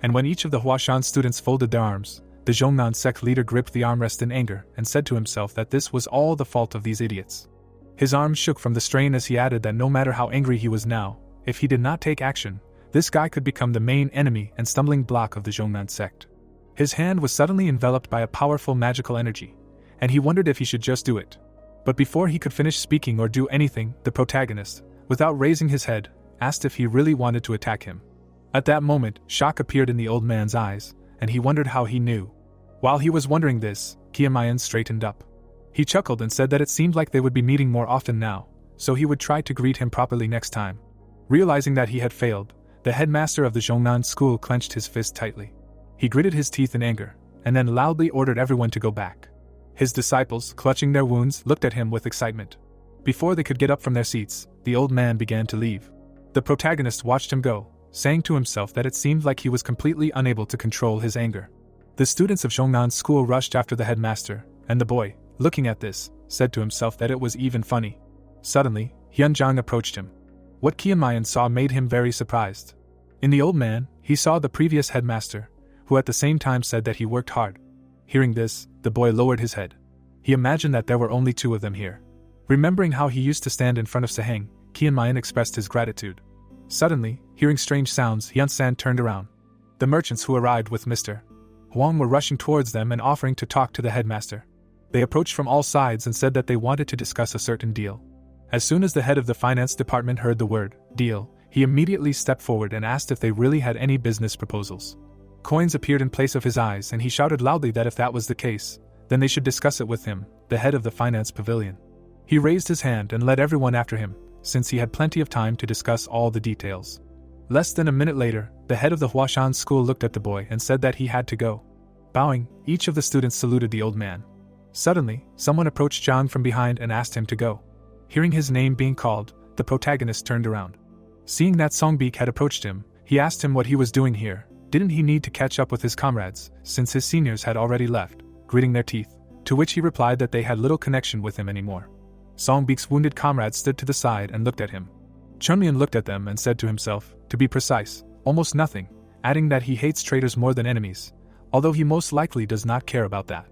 And when each of the Huashan students folded their arms, the Zhongnan sect leader gripped the armrest in anger and said to himself that this was all the fault of these idiots. His arms shook from the strain as he added that no matter how angry he was now, if he did not take action, this guy could become the main enemy and stumbling block of the Zhongnan sect. His hand was suddenly enveloped by a powerful magical energy, and he wondered if he should just do it. But before he could finish speaking or do anything, the protagonist, without raising his head, asked if he really wanted to attack him. At that moment, shock appeared in the old man's eyes, and he wondered how he knew. While he was wondering this, Kiamayan straightened up. He chuckled and said that it seemed like they would be meeting more often now, so he would try to greet him properly next time. Realizing that he had failed, the headmaster of the Zhongnan school clenched his fist tightly. He gritted his teeth in anger, and then loudly ordered everyone to go back. His disciples, clutching their wounds, looked at him with excitement. Before they could get up from their seats, the old man began to leave. The protagonist watched him go, saying to himself that it seemed like he was completely unable to control his anger. The students of Zhongnan's school rushed after the headmaster, and the boy, looking at this, said to himself that it was even funny. Suddenly, Hyunjang approached him. What Kiamayan saw made him very surprised. In the old man, he saw the previous headmaster, who at the same time said that he worked hard. Hearing this, the boy lowered his head. He imagined that there were only two of them here. Remembering how he used to stand in front of Seheng, Kiamayan expressed his gratitude. Suddenly, hearing strange sounds, Hyunsan turned around. The merchants who arrived with Mr. Huang were rushing towards them and offering to talk to the headmaster. They approached from all sides and said that they wanted to discuss a certain deal. As soon as the head of the finance department heard the word deal, he immediately stepped forward and asked if they really had any business proposals. Coins appeared in place of his eyes and he shouted loudly that if that was the case, then they should discuss it with him, the head of the finance pavilion. He raised his hand and led everyone after him, since he had plenty of time to discuss all the details. Less than a minute later, the head of the Huashan school looked at the boy and said that he had to go. Bowing, each of the students saluted the old man. Suddenly, someone approached Zhang from behind and asked him to go. Hearing his name being called, the protagonist turned around. Seeing that Songbik had approached him, he asked him what he was doing here. Didn't he need to catch up with his comrades, since his seniors had already left, gritting their teeth, to which he replied that they had little connection with him anymore. Songbik's wounded comrades stood to the side and looked at him. Chunlian looked at them and said to himself, to be precise, almost nothing, adding that he hates traitors more than enemies, although he most likely does not care about that.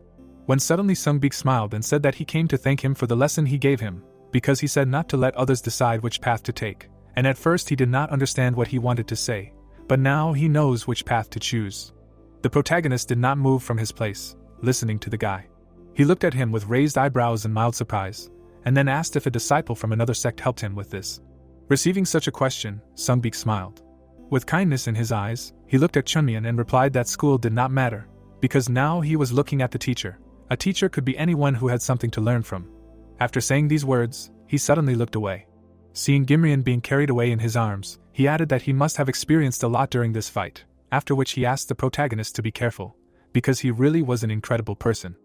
When suddenly Songbik smiled and said that he came to thank him for the lesson he gave him, because he said not to let others decide which path to take, and at first he did not understand what he wanted to say, but now he knows which path to choose. The protagonist did not move from his place, listening to the guy. He looked at him with raised eyebrows and mild surprise, and then asked if a disciple from another sect helped him with this. Receiving such a question, Songbik smiled. With kindness in his eyes, he looked at Chunmian and replied that school did not matter, because now he was looking at the teacher. A teacher could be anyone who had something to learn from. After saying these words, he suddenly looked away. Seeing Gimrian being carried away in his arms, he added that he must have experienced a lot during this fight, after which he asked the protagonist to be careful, because he really was an incredible person.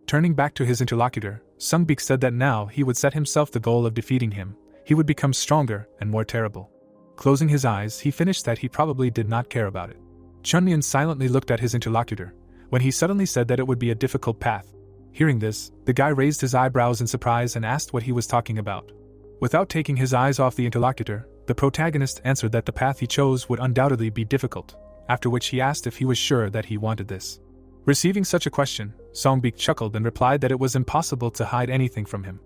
Turning back to his interlocutor, Songbik said that now he would set himself the goal of defeating him. He would become stronger and more terrible. Closing his eyes, he finished that he probably did not care about it. Chunmian silently looked at his interlocutor, when he suddenly said that it would be a difficult path. Hearing this, the guy raised his eyebrows in surprise and asked what he was talking about. Without taking his eyes off the interlocutor, the protagonist answered that the path he chose would undoubtedly be difficult, after which he asked if he was sure that he wanted this. Receiving such a question, Songbik chuckled and replied that it was impossible to hide anything from him.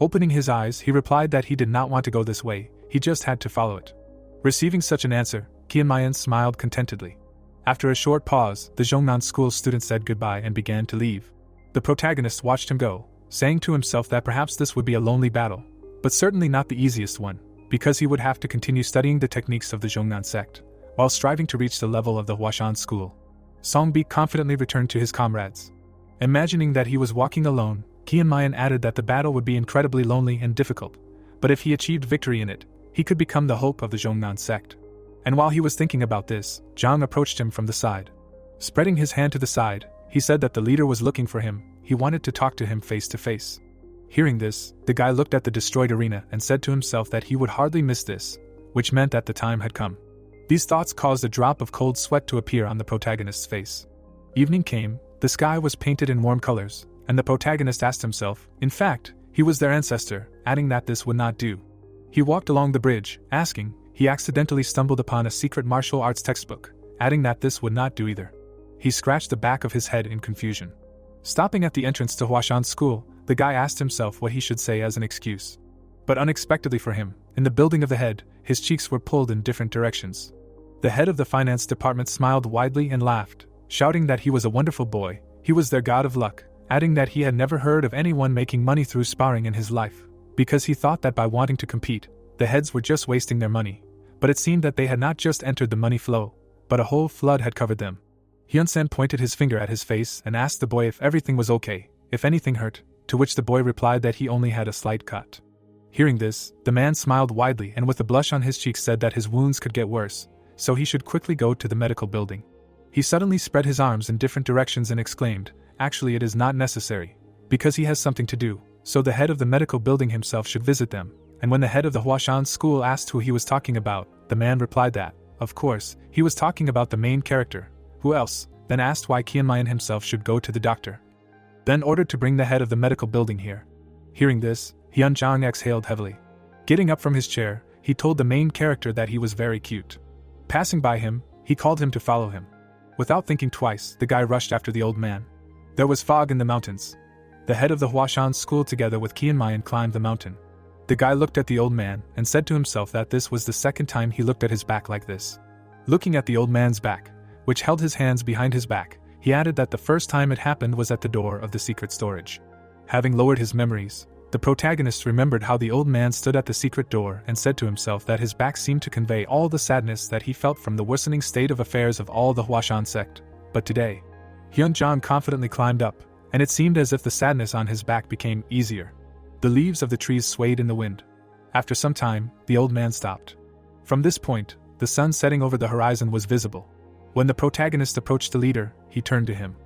Opening his eyes, he replied that he did not want to go this way, he just had to follow it. Receiving such an answer, Qianmayan smiled contentedly. After a short pause, the Zhongnan school student said goodbye and began to leave. The protagonist watched him go, saying to himself that perhaps this would be a lonely battle, but certainly not the easiest one, because he would have to continue studying the techniques of the Zhongnan sect, while striving to reach the level of the Huashan school. Songbik confidently returned to his comrades. Imagining that he was walking alone, Qianmayan added that the battle would be incredibly lonely and difficult, but if he achieved victory in it, he could become the hope of the Zhongnan sect. And while he was thinking about this, Zhang approached him from the side. Spreading his hand to the side, he said that the leader was looking for him, he wanted to talk to him face to face. Hearing this, the guy looked at the destroyed arena and said to himself that he would hardly miss this, which meant that the time had come. These thoughts caused a drop of cold sweat to appear on the protagonist's face. Evening came, the sky was painted in warm colors, and the protagonist asked himself, in fact, he was their ancestor, adding that this would not do. He walked along the bridge, asking, he accidentally stumbled upon a secret martial arts textbook, adding that this would not do either. He scratched the back of his head in confusion. Stopping at the entrance to Huashan school, the guy asked himself what he should say as an excuse. But unexpectedly for him, in the building of the head, his cheeks were pulled in different directions. The head of the finance department smiled widely and laughed, shouting that he was a wonderful boy, he was their god of luck, adding that he had never heard of anyone making money through sparring in his life, because he thought that by wanting to compete, the heads were just wasting their money. But it seemed that they had not just entered the money flow, but a whole flood had covered them. Hyunsen pointed his finger at his face and asked the boy if everything was okay, if anything hurt, to which the boy replied that he only had a slight cut. Hearing this, the man smiled widely and with a blush on his cheeks said that his wounds could get worse, so he should quickly go to the medical building. He suddenly spread his arms in different directions and exclaimed, actually it is not necessary, because he has something to do, so the head of the medical building himself should visit them. And when the head of the Huashan school asked who he was talking about, the man replied that, of course, he was talking about the main character. Who else? Then asked why Qianmayan himself should go to the doctor. Then ordered to bring the head of the medical building here. Hearing this, Hyunjang exhaled heavily. Getting up from his chair, he told the main character that he was very cute. Passing by him, he called him to follow him. Without thinking twice, the guy rushed after the old man. There was fog in the mountains. The head of the Huashan school together with Qianmayan climbed the mountain. The guy looked at the old man and said to himself that this was the second time he looked at his back like this. Looking at the old man's back, which held his hands behind his back, he added that the first time it happened was at the door of the secret storage. Having lowered his memories, the protagonist remembered how the old man stood at the secret door and said to himself that his back seemed to convey all the sadness that he felt from the worsening state of affairs of all the Huashan sect. But today, Hyunjang confidently climbed up, and it seemed as if the sadness on his back became easier. The leaves of the trees swayed in the wind. After some time, the old man stopped. From this point, the sun setting over the horizon was visible. When the protagonist approached the leader, he turned to him.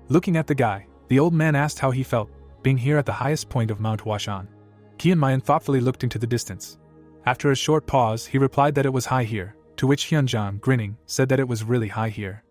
Looking at the guy, the old man asked how he felt, being here at the highest point of Mount Huashan. Qianmayan thoughtfully looked into the distance. After a short pause, he replied that it was high here, to which Hyunjang, grinning, said that it was really high here.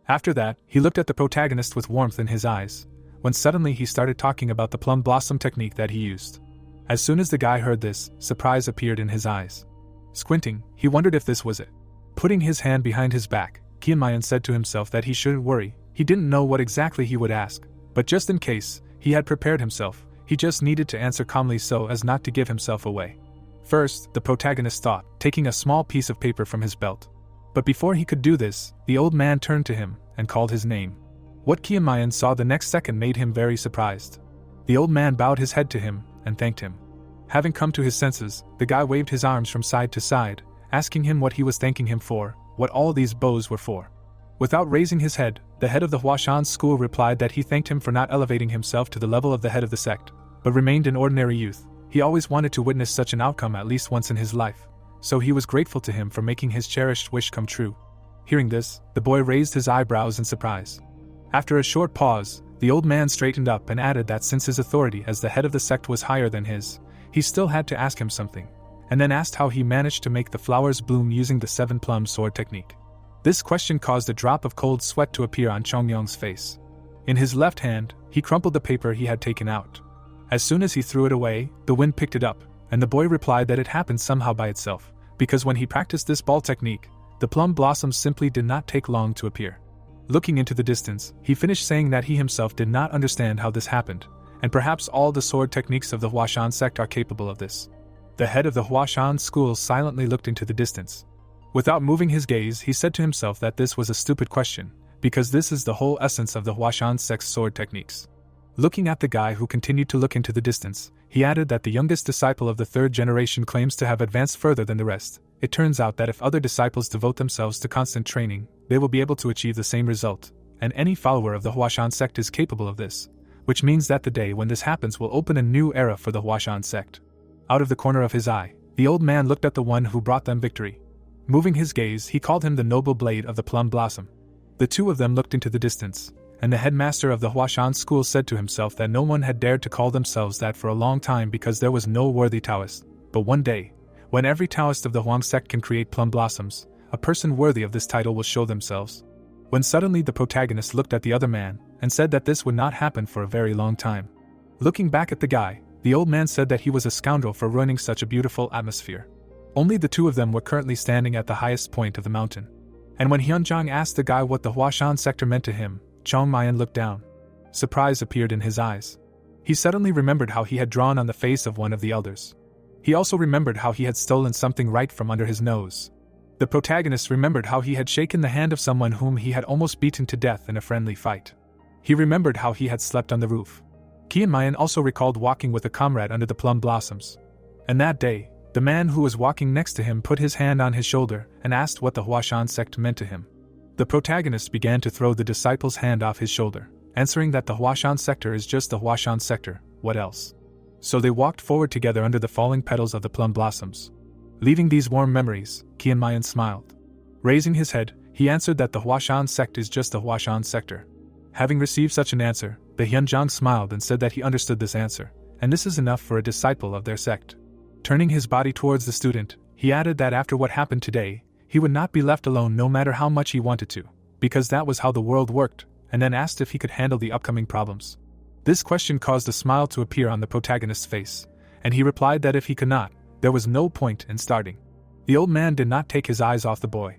After that, he looked at the protagonist with warmth in his eyes, when suddenly he started talking about the plum blossom technique that he used. As soon as the guy heard this, surprise appeared in his eyes. Squinting, he wondered if this was it. Putting his hand behind his back, Qianmayan said to himself that he shouldn't worry. He didn't know what exactly he would ask, but just in case, he had prepared himself. He just needed to answer calmly so as not to give himself away. First, the protagonist thought, taking a small piece of paper from his belt. But before he could do this, the old man turned to him and called his name. What Qianmayan saw the next second made him very surprised. The old man bowed his head to him and thanked him. Having come to his senses, the guy waved his arms from side to side, asking him what he was thanking him for, what all these bows were for. Without raising his head, the head of the Huashan school replied that he thanked him for not elevating himself to the level of the head of the sect, but remained an ordinary youth. He always wanted to witness such an outcome at least once in his life, so he was grateful to him for making his cherished wish come true. Hearing this, the boy raised his eyebrows in surprise. After a short pause, the old man straightened up and added that since his authority as the head of the sect was higher than his, he still had to ask him something, and then asked how he managed to make the flowers bloom using the 7-plum sword technique. This question caused a drop of cold sweat to appear on Chongyong's face. In his left hand, he crumpled the paper he had taken out. As soon as he threw it away, the wind picked it up, and the boy replied that it happened somehow by itself, because when he practiced this ball technique, the plum blossoms simply did not take long to appear. Looking into the distance, he finished saying that he himself did not understand how this happened, and perhaps all the sword techniques of the Huashan sect are capable of this. The head of the Huashan school silently looked into the distance. Without moving his gaze, he said to himself that this was a stupid question, because this is the whole essence of the Huashan sect's sword techniques. Looking at the guy who continued to look into the distance, he added that the youngest disciple of the third generation claims to have advanced further than the rest. It turns out that if other disciples devote themselves to constant training, they will be able to achieve the same result, and any follower of the Huashan sect is capable of this, which means that the day when this happens will open a new era for the Huashan sect. Out of the corner of his eye, the old man looked at the one who brought them victory. Moving his gaze, he called him the noble blade of the plum blossom. The two of them looked into the distance, and the headmaster of the Huashan school said to himself that no one had dared to call themselves that for a long time because there was no worthy Taoist. But one day, when every Taoist of the Huang sect can create plum blossoms, a person worthy of this title will show themselves. When suddenly the protagonist looked at the other man and said that this would not happen for a very long time. Looking back at the guy, the old man said that he was a scoundrel for ruining such a beautiful atmosphere. Only the two of them were currently standing at the highest point of the mountain. And when Hyunjang asked the guy what the Huashan sector meant to him, Chongmayan looked down. Surprise appeared in his eyes. He suddenly remembered how he had drawn on the face of one of the elders. He also remembered how he had stolen something right from under his nose. The protagonist remembered how he had shaken the hand of someone whom he had almost beaten to death in a friendly fight. He remembered how he had slept on the roof. Qianmayan also recalled walking with a comrade under the plum blossoms. And that day, the man who was walking next to him put his hand on his shoulder and asked what the Huashan sect meant to him. The protagonist began to throw the disciple's hand off his shoulder, answering that the Huashan sector is just the Huashan sector, what else? So they walked forward together under the falling petals of the plum blossoms. Leaving these warm memories, Qianmayan smiled. Raising his head, he answered that the Huashan sect is just the Huashan sector. Having received such an answer, the Hyunjang smiled and said that he understood this answer, and this is enough for a disciple of their sect. Turning his body towards the student, he added that after what happened today, he would not be left alone no matter how much he wanted to, because that was how the world worked, and then asked if he could handle the upcoming problems. This question caused a smile to appear on the protagonist's face, and he replied that if he could not, there was no point in starting. The old man did not take his eyes off the boy.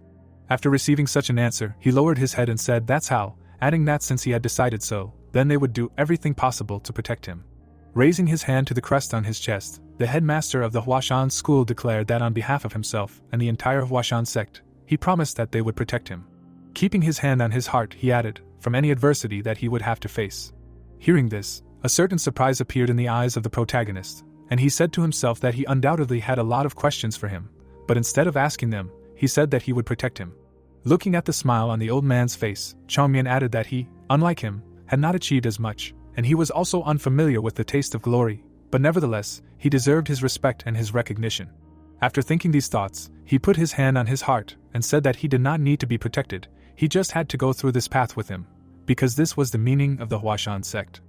After receiving such an answer, he lowered his head and said that's how, adding that since he had decided so, then they would do everything possible to protect him. Raising his hand to the crest on his chest, the headmaster of the Huashan school declared that on behalf of himself and the entire Huashan sect, he promised that they would protect him. Keeping his hand on his heart, he added, from any adversity that he would have to face. Hearing this, a certain surprise appeared in the eyes of the protagonist, and he said to himself that he undoubtedly had a lot of questions for him, but instead of asking them, he said that he would protect him. Looking at the smile on the old man's face, Chongmian added that he, unlike him, had not achieved as much, and he was also unfamiliar with the taste of glory, but nevertheless, he deserved his respect and his recognition. After thinking these thoughts, he put his hand on his heart and said that he did not need to be protected, he just had to go through this path with him, because this was the meaning of the Huashan sect.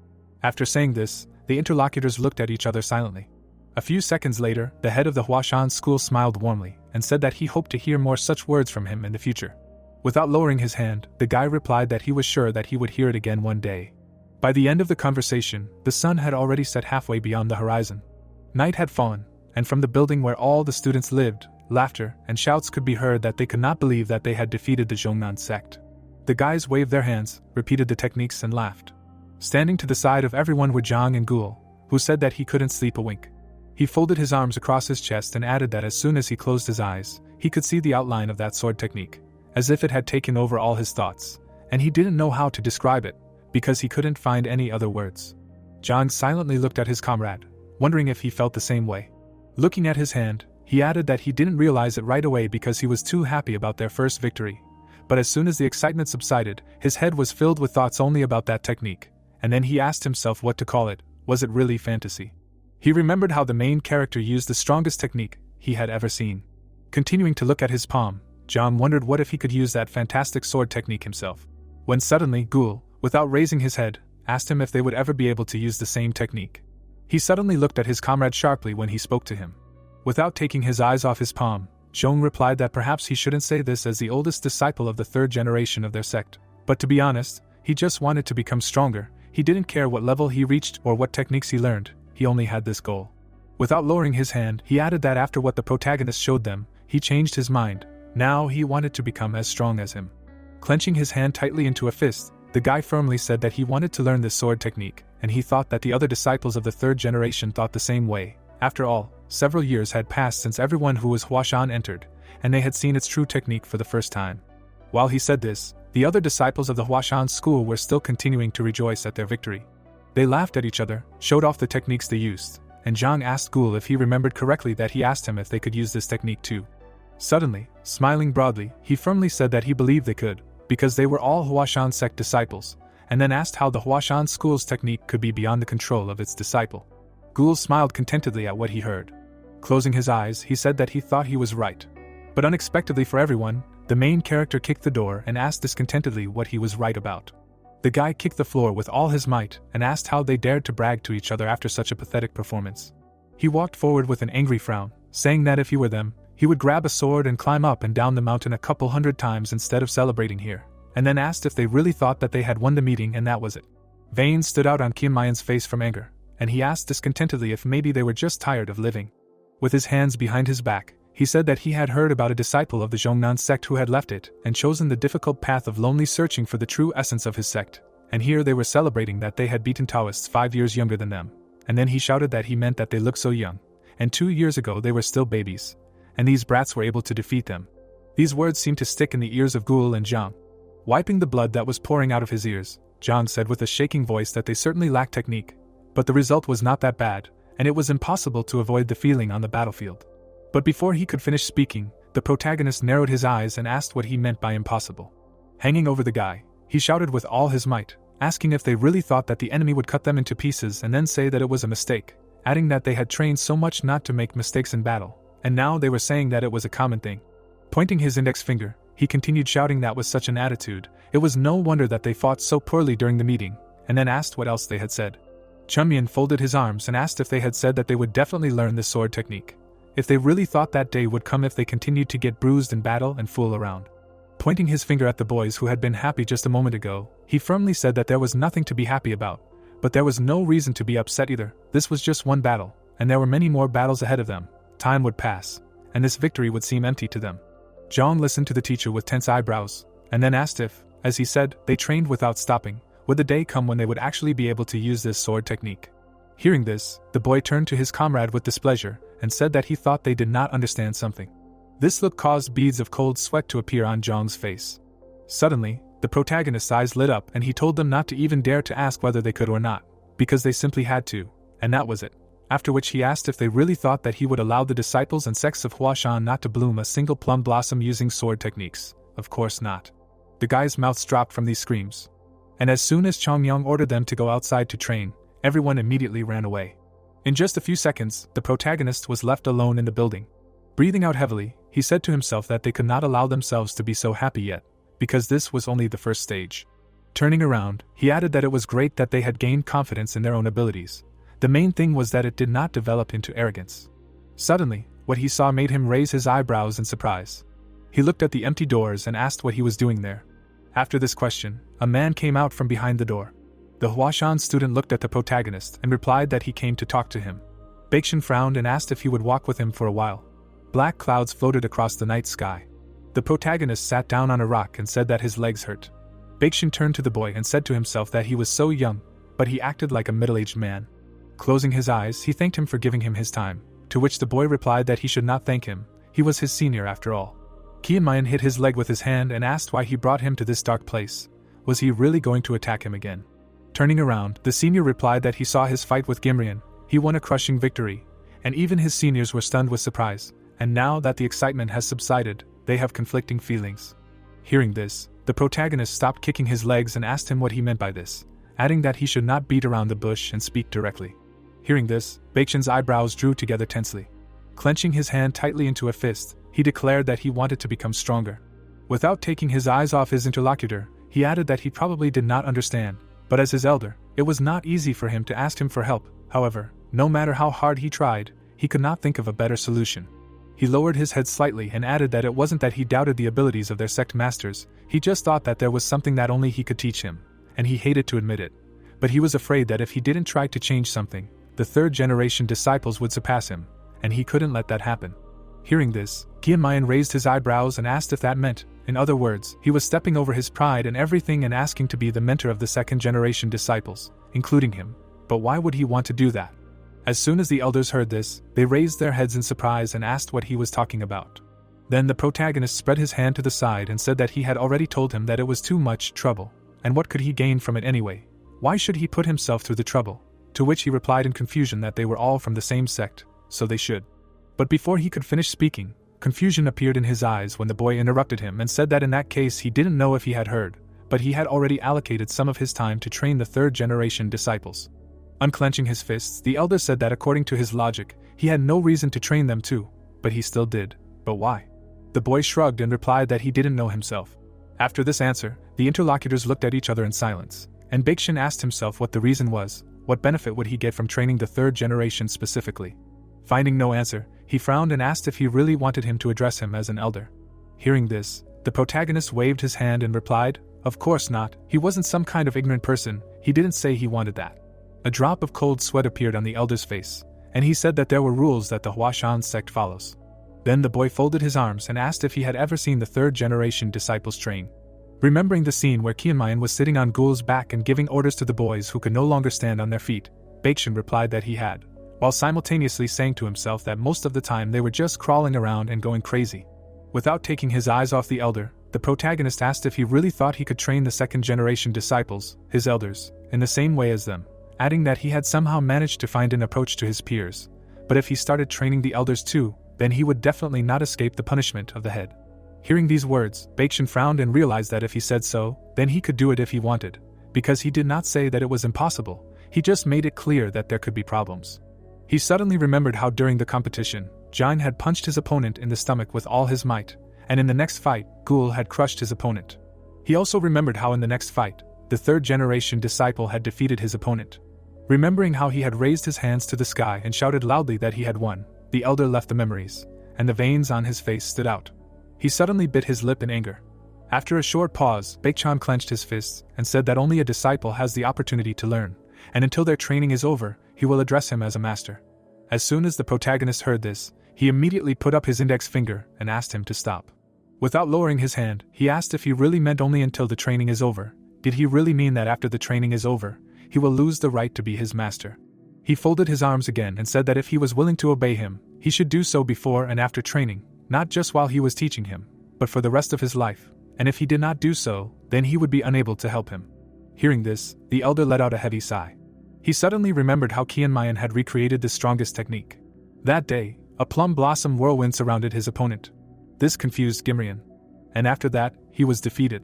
After saying this, the interlocutors looked at each other silently. A few seconds later, the head of the Huashan school smiled warmly and said that he hoped to hear more such words from him in the future. Without lowering his hand, the guy replied that he was sure that he would hear it again one day. By the end of the conversation, the sun had already set halfway beyond the horizon. Night had fallen, and from the building where all the students lived, laughter and shouts could be heard that they could not believe that they had defeated the Zhongnan sect. The guys waved their hands, repeated the techniques and laughed. Standing to the side of everyone were Zhang and Gul, who said that he couldn't sleep a wink. He folded his arms across his chest and added that as soon as he closed his eyes, he could see the outline of that sword technique, as if it had taken over all his thoughts, and he didn't know how to describe it, because he couldn't find any other words. Zhang silently looked at his comrade, wondering if he felt the same way. Looking at his hand, he added that he didn't realize it right away because he was too happy about their first victory. But as soon as the excitement subsided, his head was filled with thoughts only about that technique, and then he asked himself what to call it. Was it really fantasy? He remembered how the main character used the strongest technique he had ever seen. Continuing to look at his palm, Zhang wondered what if he could use that fantastic sword technique himself. When suddenly, Gul, without raising his head, asked him if they would ever be able to use the same technique. He suddenly looked at his comrade sharply when he spoke to him. Without taking his eyes off his palm, Zhong replied that perhaps he shouldn't say this as the oldest disciple of the third generation of their sect, but to be honest, he just wanted to become stronger. He didn't care what level he reached or what techniques he learned, he only had this goal. Without lowering his hand, he added that after what the protagonist showed them, he changed his mind. Now he wanted to become as strong as him. Clenching his hand tightly into a fist, the guy firmly said that he wanted to learn this sword technique, and he thought that the other disciples of the third generation thought the same way. After all, several years had passed since everyone who was Huashan entered, and they had seen its true technique for the first time. While he said this, the other disciples of the Huashan school were still continuing to rejoice at their victory. They laughed at each other, showed off the techniques they used, and Zhang asked Gul if he remembered correctly that he asked him if they could use this technique too. Suddenly, smiling broadly, he firmly said that he believed they could, because they were all Huashan sect disciples, and then asked how the Huashan school's technique could be beyond the control of its disciple. Gul smiled contentedly at what he heard. Closing his eyes, he said that he thought he was right. But unexpectedly for everyone, the main character kicked the door and asked discontentedly what he was right about. The guy kicked the floor with all his might and asked how they dared to brag to each other after such a pathetic performance. He walked forward with an angry frown, saying that if he were them, he would grab a sword and climb up and down the mountain a couple hundred times instead of celebrating here, and then asked if they really thought that they had won the meeting and that was it. Veins stood out on Kim Mayan's face from anger, and he asked discontentedly if maybe they were just tired of living. With his hands behind his back, he said that he had heard about a disciple of the Zhongnan sect who had left it and chosen the difficult path of lonely searching for the true essence of his sect, and here they were celebrating that they had beaten Taoists 5 years younger than them, and then he shouted that he meant that they looked so young, and 2 years ago they were still babies, and these brats were able to defeat them. These words seemed to stick in the ears of Gul and Zhang. Wiping the blood that was pouring out of his ears, Zhang said with a shaking voice that they certainly lacked technique, but the result was not that bad, and it was impossible to avoid the feeling on the battlefield. But before he could finish speaking, the protagonist narrowed his eyes and asked what he meant by impossible. Hanging over the guy, he shouted with all his might, asking if they really thought that the enemy would cut them into pieces and then say that it was a mistake, adding that they had trained so much not to make mistakes in battle, and now they were saying that it was a common thing. Pointing his index finger, he continued shouting that with such an attitude, it was no wonder that they fought so poorly during the meeting, and then asked what else they had said. Chunmian folded his arms and asked if they had said that they would definitely learn this sword technique, if they really thought that day would come if they continued to get bruised in battle and fool around. Pointing his finger at the boys who had been happy just a moment ago, he firmly said that there was nothing to be happy about, but there was no reason to be upset either. This was just one battle, and there were many more battles ahead of them. Time would pass, and this victory would seem empty to them. Zhang listened to the teacher with tense eyebrows, and then asked if, as he said, they trained without stopping, would the day come when they would actually be able to use this sword technique. Hearing this, the boy turned to his comrade with displeasure, and said that he thought they did not understand something. This look caused beads of cold sweat to appear on Zhang's face. Suddenly, the protagonist's eyes lit up and he told them not to even dare to ask whether they could or not, because they simply had to, and that was it. After which he asked if they really thought that he would allow the disciples and sects of Huashan not to bloom a single plum blossom using sword techniques. Of course not. The guys' mouths dropped from these screams. And as soon as Chongyang ordered them to go outside to train, everyone immediately ran away. In just a few seconds, the protagonist was left alone in the building. Breathing out heavily, he said to himself that they could not allow themselves to be so happy yet, because this was only the first stage. Turning around, he added that it was great that they had gained confidence in their own abilities, The main thing was that it did not develop into arrogance. Suddenly, what he saw made him raise his eyebrows in surprise. He looked at the empty doors and asked what he was doing there. After this question, a man came out from behind the door. The Huashan student looked at the protagonist and replied that he came to talk to him. Baekhyun frowned and asked if he would walk with him for a while. Black clouds floated across the night sky. The protagonist sat down on a rock and said that his legs hurt. Baekhyun turned to the boy and said to himself that he was so young, but he acted like a middle-aged man. Closing his eyes, he thanked him for giving him his time, to which the boy replied that he should not thank him, he was his senior after all. Kian hit his leg with his hand and asked why he brought him to this dark place. Was he really going to attack him again? Turning around, the senior replied that he saw his fight with Gimrian, he won a crushing victory, and even his seniors were stunned with surprise, and now that the excitement has subsided, they have conflicting feelings. Hearing this, the protagonist stopped kicking his legs and asked him what he meant by this, adding that he should not beat around the bush and speak directly. Hearing this, Baekhyun's eyebrows drew together tensely. Clenching his hand tightly into a fist, he declared that he wanted to become stronger. Without taking his eyes off his interlocutor, he added that he probably did not understand, but as his elder, it was not easy for him to ask him for help. However, no matter how hard he tried, he could not think of a better solution. He lowered his head slightly and added that it wasn't that he doubted the abilities of their sect masters, he just thought that there was something that only he could teach him, and he hated to admit it. But he was afraid that if he didn't try to change something, the third-generation disciples would surpass him, and he couldn't let that happen. Hearing this, Kian raised his eyebrows and asked if that meant, in other words, he was stepping over his pride and everything and asking to be the mentor of the second-generation disciples, including him. But why would he want to do that? As soon as the elders heard this, they raised their heads in surprise and asked what he was talking about. Then the protagonist spread his hand to the side and said that he had already told him that it was too much trouble, and what could he gain from it anyway? Why should he put himself through the trouble? To which he replied in confusion that they were all from the same sect, so they should. But before he could finish speaking, confusion appeared in his eyes when the boy interrupted him and said that in that case he didn't know if he had heard, but he had already allocated some of his time to train the third-generation disciples. Unclenching his fists, the elder said that according to his logic, he had no reason to train them too, but he still did. But why? The boy shrugged and replied that he didn't know himself. After this answer, the interlocutors looked at each other in silence, and Baekhyun asked himself what the reason was. What benefit would he get from training the third generation specifically? Finding no answer, he frowned and asked if he really wanted him to address him as an elder. Hearing this, the protagonist waved his hand and replied, "Of course not, he wasn't some kind of ignorant person, he didn't say he wanted that." A drop of cold sweat appeared on the elder's face, and he said that there were rules that the Huashan sect follows. Then the boy folded his arms and asked if he had ever seen the third generation disciples train. Remembering the scene where Kian was sitting on Gul's back and giving orders to the boys who could no longer stand on their feet, Baekhyun replied that he had, while simultaneously saying to himself that most of the time they were just crawling around and going crazy. Without taking his eyes off the elder, the protagonist asked if he really thought he could train the second generation disciples, his elders, in the same way as them, adding that he had somehow managed to find an approach to his peers, but if he started training the elders too, then he would definitely not escape the punishment of the head. Hearing these words, Baekhyun frowned and realized that if he said so, then he could do it if he wanted, because he did not say that it was impossible, he just made it clear that there could be problems. He suddenly remembered how during the competition, Jin had punched his opponent in the stomach with all his might, and in the next fight, Gul had crushed his opponent. He also remembered how in the next fight, the third generation disciple had defeated his opponent. Remembering how he had raised his hands to the sky and shouted loudly that he had won, the elder left the memories, and the veins on his face stood out. He suddenly bit his lip in anger. After a short pause, Baekhyun clenched his fists and said that only a disciple has the opportunity to learn, and until their training is over, he will address him as a master. As soon as the protagonist heard this, he immediately put up his index finger and asked him to stop. Without lowering his hand, he asked if he really meant only until the training is over. Did he really mean that after the training is over, he will lose the right to be his master? He folded his arms again and said that if he was willing to obey him, he should do so before and after training, not just while he was teaching him, but for the rest of his life, and if he did not do so, then he would be unable to help him. Hearing this, the elder let out a heavy sigh. He suddenly remembered how Kian had recreated the strongest technique. That day, a plum blossom whirlwind surrounded his opponent. This confused Gimrian. And after that, he was defeated.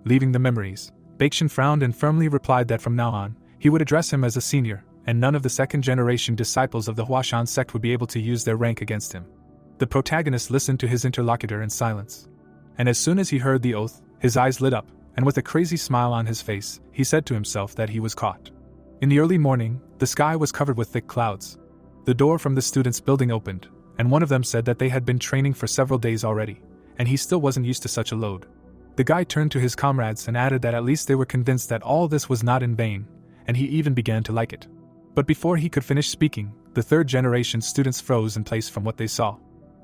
Leaving the memories, Baekhyun frowned and firmly replied that from now on, he would address him as a senior, and none of the second-generation disciples of the Huashan sect would be able to use their rank against him. The protagonist listened to his interlocutor in silence. And as soon as he heard the oath, his eyes lit up, and with a crazy smile on his face, he said to himself that he was caught. In the early morning, the sky was covered with thick clouds. The door from the students' building opened, and one of them said that they had been training for several days already, and he still wasn't used to such a load. The guy turned to his comrades and added that at least they were convinced that all this was not in vain, and he even began to like it. But before he could finish speaking, the third-generation students froze in place from what they saw.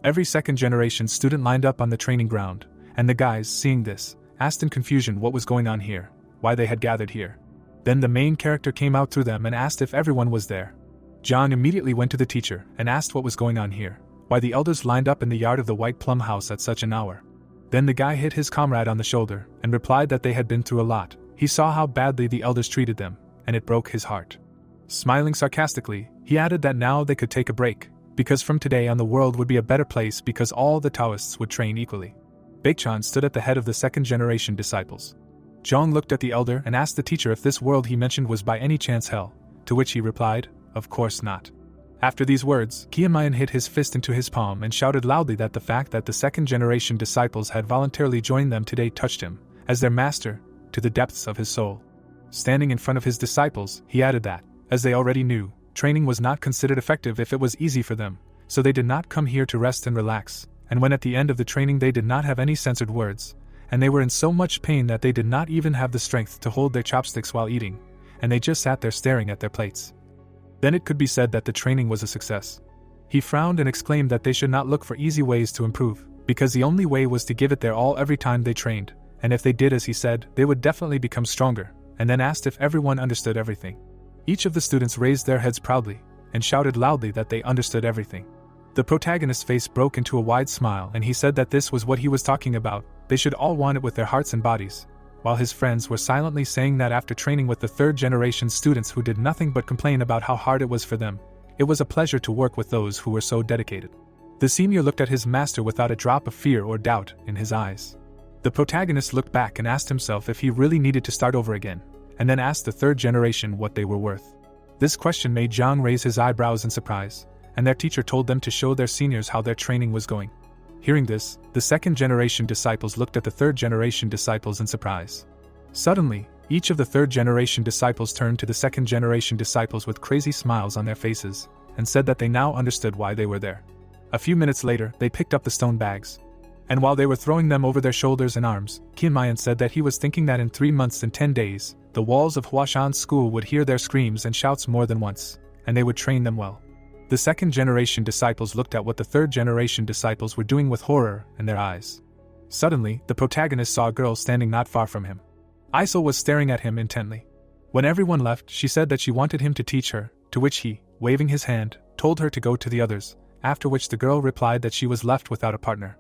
Every second-generation student lined up on the training ground, and the guys, seeing this, asked in confusion what was going on here, why they had gathered here. Then the main character came out through them and asked if everyone was there. John immediately went to the teacher and asked what was going on here, why the elders lined up in the yard of the White Plum House at such an hour. Then the guy hit his comrade on the shoulder and replied that they had been through a lot. He saw how badly the elders treated them, and it broke his heart. Smiling sarcastically, he added that now they could take a break, because from today on the world would be a better place because all the Taoists would train equally. Baekchan stood at the head of the second-generation disciples. Zhang looked at the elder and asked the teacher if this world he mentioned was by any chance hell, to which he replied, "Of course not." After these words, Kiamayan hit his fist into his palm and shouted loudly that the fact that the second-generation disciples had voluntarily joined them today touched him, as their master, to the depths of his soul. Standing in front of his disciples, he added that, as they already knew, training was not considered effective if it was easy for them, so they did not come here to rest and relax, and when at the end of the training they did not have any censored words, and they were in so much pain that they did not even have the strength to hold their chopsticks while eating, and they just sat there staring at their plates. Then it could be said that the training was a success. He frowned and exclaimed that they should not look for easy ways to improve, because the only way was to give it their all every time they trained, and if they did as he said, they would definitely become stronger, and then asked if everyone understood everything. Each of the students raised their heads proudly, and shouted loudly that they understood everything. The protagonist's face broke into a wide smile and he said that this was what he was talking about, they should all want it with their hearts and bodies, while his friends were silently saying that after training with the third-generation students who did nothing but complain about how hard it was for them, it was a pleasure to work with those who were so dedicated. The senior looked at his master without a drop of fear or doubt in his eyes. The protagonist looked back and asked himself if he really needed to start over again, and then asked the third generation what they were worth. This question made Zhang raise his eyebrows in surprise, and their teacher told them to show their seniors how their training was going. Hearing this, the second-generation disciples looked at the third-generation disciples in surprise. Suddenly, each of the third-generation disciples turned to the second-generation disciples with crazy smiles on their faces, and said that they now understood why they were there. A few minutes later, they picked up the stone bags. And while they were throwing them over their shoulders and arms, Kinmayan said that he was thinking that in 3 months and 10 days, the walls of Huashan's school would hear their screams and shouts more than once, and they would train them well. The second-generation disciples looked at what the third-generation disciples were doing with horror in their eyes. Suddenly, the protagonist saw a girl standing not far from him. Aisel was staring at him intently. When everyone left, she said that she wanted him to teach her, to which he, waving his hand, told her to go to the others, after which the girl replied that she was left without a partner.